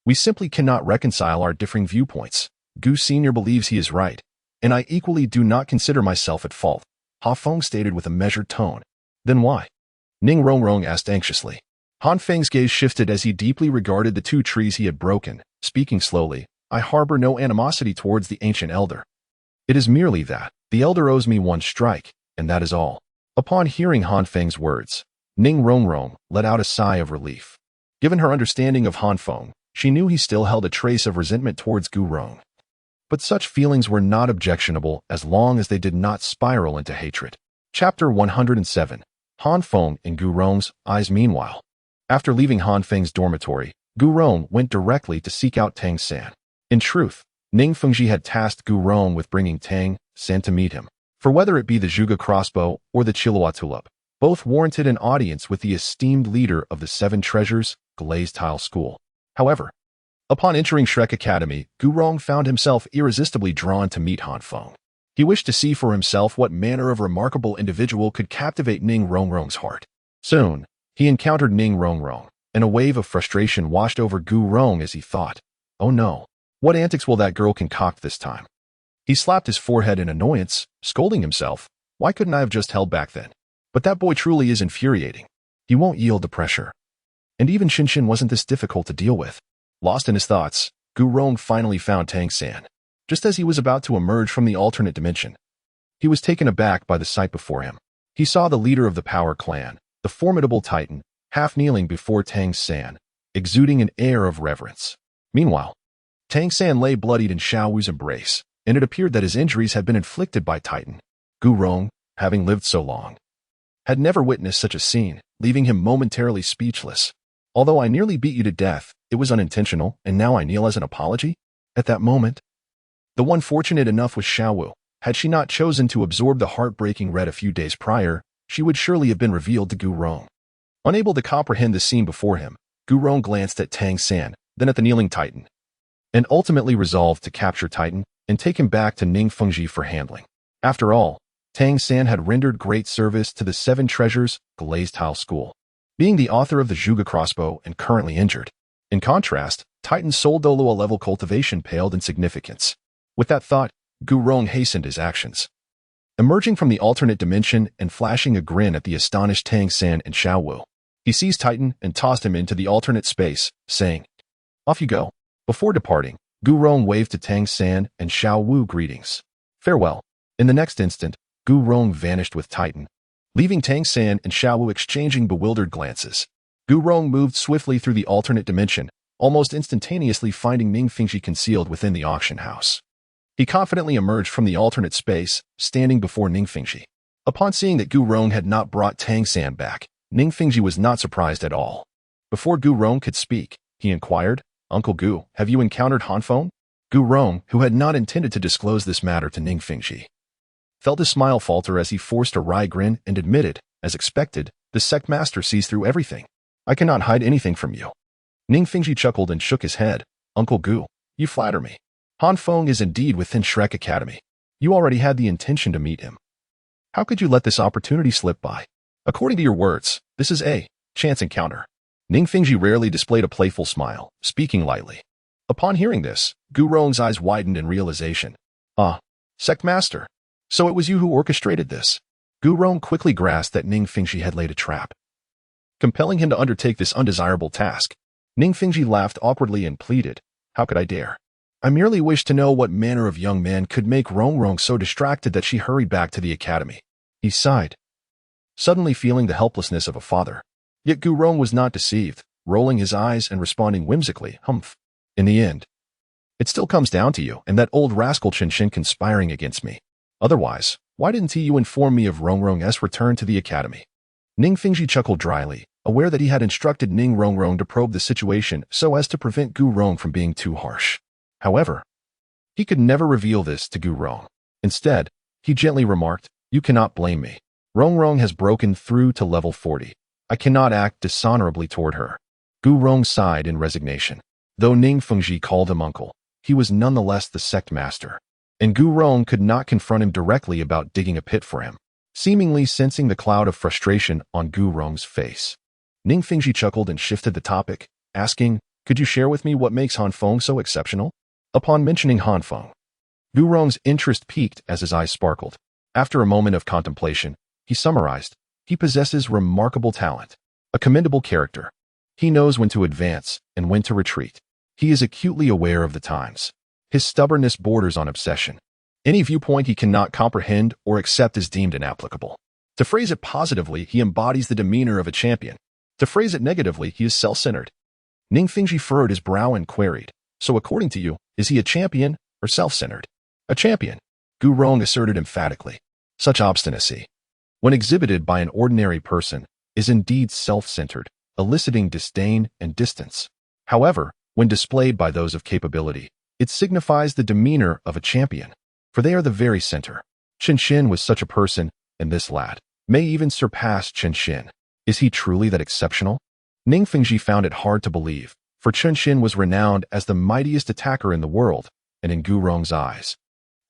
We simply cannot reconcile our differing viewpoints. Gu Sr. believes he is right, and I equally do not consider myself at fault, Han Feng stated with a measured tone. Then why? Ning Rongrong asked anxiously. Han Feng's gaze shifted as he deeply regarded the two trees he had broken, speaking slowly. I harbor no animosity towards the ancient elder. It is merely that the elder owes me one strike, and that is all. Upon hearing Han Feng's words, Ning Rongrong let out a sigh of relief. Given her understanding of Han Feng, she knew he still held a trace of resentment towards Gu Rong. But such feelings were not objectionable as long as they did not spiral into hatred. Chapter 107. Han Feng in Gu Rong's eyes. Meanwhile, after leaving Han Feng's dormitory, Gu Rong went directly to seek out Tang San. In truth, Ning Fengji had tasked Gu Rong with bringing Tang San to meet him. For whether it be the Zhuge crossbow or the Chilua tulip, both warranted an audience with the esteemed leader of the Seven Treasures, Glazed Tile School. However, upon entering Shrek Academy, Gu Rong found himself irresistibly drawn to meet Han Feng. He wished to see for himself what manner of remarkable individual could captivate Ning Rongrong's heart. Soon, he encountered Ning Rongrong, and a wave of frustration washed over Gu Rong as he thought, oh no, what antics will that girl concoct this time? He slapped his forehead in annoyance, scolding himself, why couldn't I have just held back then? But that boy truly is infuriating. He won't yield to pressure. And even Shinshin wasn't this difficult to deal with. Lost in his thoughts, Gu Rong finally found Tang San. Just as he was about to emerge from the alternate dimension, he was taken aback by the sight before him. He saw the leader of the Power Clan, the formidable Titan, half kneeling before Tang San, exuding an air of reverence. Meanwhile, Tang San lay bloodied in Xiao Wu's embrace, and it appeared that his injuries had been inflicted by Titan. Gu Rong, having lived so long, had never witnessed such a scene, leaving him momentarily speechless. Although I nearly beat you to death, it was unintentional, and now I kneel as an apology? At that moment, the one fortunate enough was Xiao Wu. Had she not chosen to absorb the heartbreaking red a few days prior, she would surely have been revealed to Gu Rong. Unable to comprehend the scene before him, Gu Rong glanced at Tang San, then at the kneeling Titan, and ultimately resolved to capture Titan and take him back to Ning Fengji for handling. After all, Tang San had rendered great service to the Seven Treasures, Glazed Tile School, being the author of the Zhuge crossbow and currently injured. In contrast, Titan's soul Douluo level cultivation paled in significance. With that thought, Gu Rong hastened his actions. Emerging from the alternate dimension and flashing a grin at the astonished Tang San and Xiao Wu, he seized Titan and tossed him into the alternate space, saying, off you go. Before departing, Gu Rong waved to Tang San and Xiao Wu greetings. Farewell. In the next instant, Gu Rong vanished with Titan, leaving Tang San and Xiao Wu exchanging bewildered glances. Gu Rong moved swiftly through the alternate dimension, almost instantaneously finding Ning Fengji concealed within the auction house. He confidently emerged from the alternate space, standing before Ning Fengji. Upon seeing that Gu Rong had not brought Tang San back, Ning Fengji was not surprised at all. Before Gu Rong could speak, he inquired, Uncle Gu, have you encountered Han Feng? Gu Rong, who had not intended to disclose this matter to Ning Fengji, felt his smile falter as he forced a wry grin and admitted, as expected, the sect master sees through everything. I cannot hide anything from you. Ning Fengji chuckled and shook his head. Uncle Gu, you flatter me. Han Feng is indeed within Shrek Academy. You already had the intention to meet him. How could you let this opportunity slip by? According to your words, this is a chance encounter. Ning Fengji rarely displayed a playful smile, speaking lightly. Upon hearing this, Gu Rong's eyes widened in realization. Ah, sect master. So it was you who orchestrated this. Gu Rong quickly grasped that Ning Fengji had laid a trap, compelling him to undertake this undesirable task. Ning Fengji laughed awkwardly and pleaded, how could I dare? I merely wished to know what manner of young man could make Rongrong so distracted that she hurried back to the academy. He sighed, suddenly feeling the helplessness of a father. Yet Gu Rong was not deceived, rolling his eyes and responding whimsically, humph. In the end, it still comes down to you and that old rascal Chinshin conspiring against me. Otherwise, why didn't you inform me of Rongrong's return to the academy? Ning Fengji chuckled dryly, aware that he had instructed Ning Rongrong to probe the situation so as to prevent Gu Rong from being too harsh. However, he could never reveal this to Gu Rong. Instead, he gently remarked, you cannot blame me. Rongrong has broken through to level 40. I cannot act dishonorably toward her. Gu Rong sighed in resignation. Though Ning Fengji called him uncle, he was nonetheless the sect master. and Gu Rong could not confront him directly about digging a pit for him, seemingly sensing the cloud of frustration on Gu Rong's face. Ning Fengji chuckled and shifted the topic, asking, "Could you share with me what makes Han Feng so exceptional?" Upon mentioning Han Feng, Gu Rong's interest peaked as his eyes sparkled. After a moment of contemplation, he summarized, "He possesses remarkable talent, a commendable character. He knows when to advance and when to retreat. He is acutely aware of the times. His stubbornness borders on obsession. Any viewpoint he cannot comprehend or accept is deemed inapplicable. To phrase it positively, he embodies the demeanor of a champion. To phrase it negatively, he is self-centered." Ning Fengji furrowed his brow and queried, "So according to you, is he a champion or self-centered?" "A champion," Gu Rong asserted emphatically. Such obstinacy, when exhibited by an ordinary person, is indeed self-centered, eliciting disdain and distance. However, when displayed by those of capability, it signifies the demeanor of a champion, for they are the very center. Chen Xin was such a person, and this lad may even surpass Chen Xin. Is he truly that exceptional? Ning Fengji found it hard to believe, for Chen Xin was renowned as the mightiest attacker in the world, and in Gu Rong's eyes,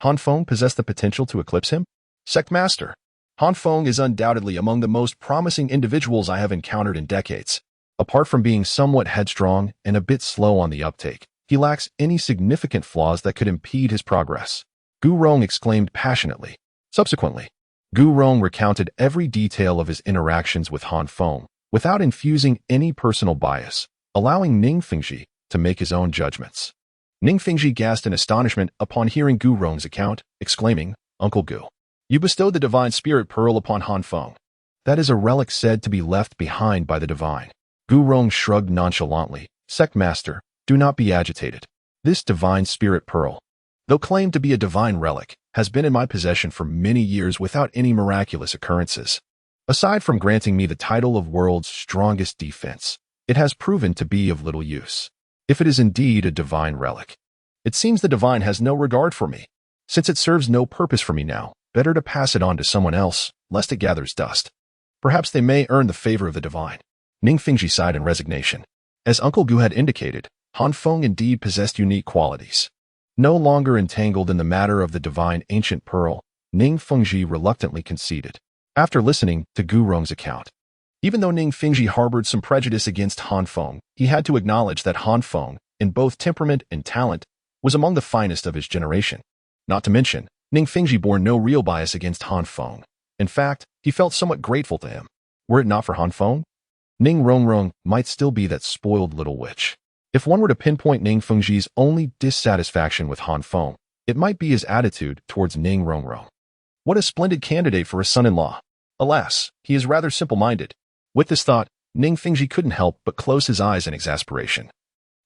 Han Feng possessed the potential to eclipse him? Sect Master, Han Feng is undoubtedly among the most promising individuals I have encountered in decades. Apart from being somewhat headstrong and a bit slow on the uptake, he lacks any significant flaws that could impede his progress," Gu Rong exclaimed passionately. Subsequently, Gu Rong recounted every detail of his interactions with Han Feng without infusing any personal bias, allowing Ning Fengji to make his own judgments. Ning Fengji gasped in astonishment upon hearing Gu Rong's account, exclaiming, "Uncle Gu, you bestowed the Divine Spirit Pearl upon Han Feng. That is a relic said to be left behind by the Divine." Gu Rong shrugged nonchalantly, "Sect Master, do not be agitated. This Divine Spirit Pearl, though claimed to be a divine relic, has been in my possession for many years without any miraculous occurrences. Aside from granting me the title of world's strongest defense, it has proven to be of little use. If it is indeed a divine relic, it seems the divine has no regard for me. Since it serves no purpose for me now, better to pass it on to someone else, lest it gathers dust. Perhaps they may earn the favor of the divine." Ning Fengji sighed in resignation. As Uncle Gu had indicated, Han Feng indeed possessed unique qualities. No longer entangled in the matter of the divine ancient pearl, Ning Fengji reluctantly conceded, after listening to Gu Rong's account. Even though Ning Fengji harbored some prejudice against Han Feng, he had to acknowledge that Han Feng, in both temperament and talent, was among the finest of his generation. Not to mention, Ning Fengji bore no real bias against Han Feng. In fact, he felt somewhat grateful to him. Were it not for Han Feng, Ning Rongrong might still be that spoiled little witch. If one were to pinpoint Ning Fengji's only dissatisfaction with Han Feng, it might be his attitude towards Ning Rongrong. What a splendid candidate for a son-in-law. Alas, he is rather simple-minded. With this thought, Ning Fengji couldn't help but close his eyes in exasperation.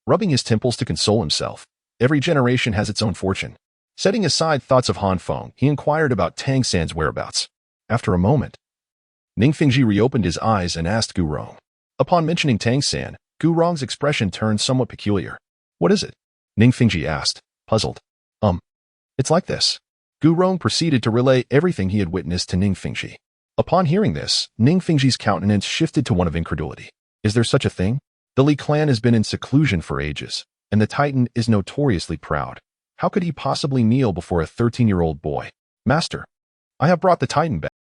Rubbing his temples to console himself, every generation has its own fortune. Setting aside thoughts of Han Feng, he inquired about Tangan's whereabouts. After a moment, Ning Fengji reopened his eyes and asked Gu Rong. Upon mentioning Tangan, Gu Rong's expression turned somewhat peculiar. "What is it?" Ning Fengji asked, puzzled. It's like this." Gu Rong proceeded to relay everything he had witnessed to Ning Fengji. Upon hearing this, Ning Fengji's countenance shifted to one of incredulity. Is there such a thing? The Li clan has been in seclusion for ages, and the Titan is notoriously proud. How could he possibly kneel before a 13-year-old boy? "Master, I have brought the Titan back."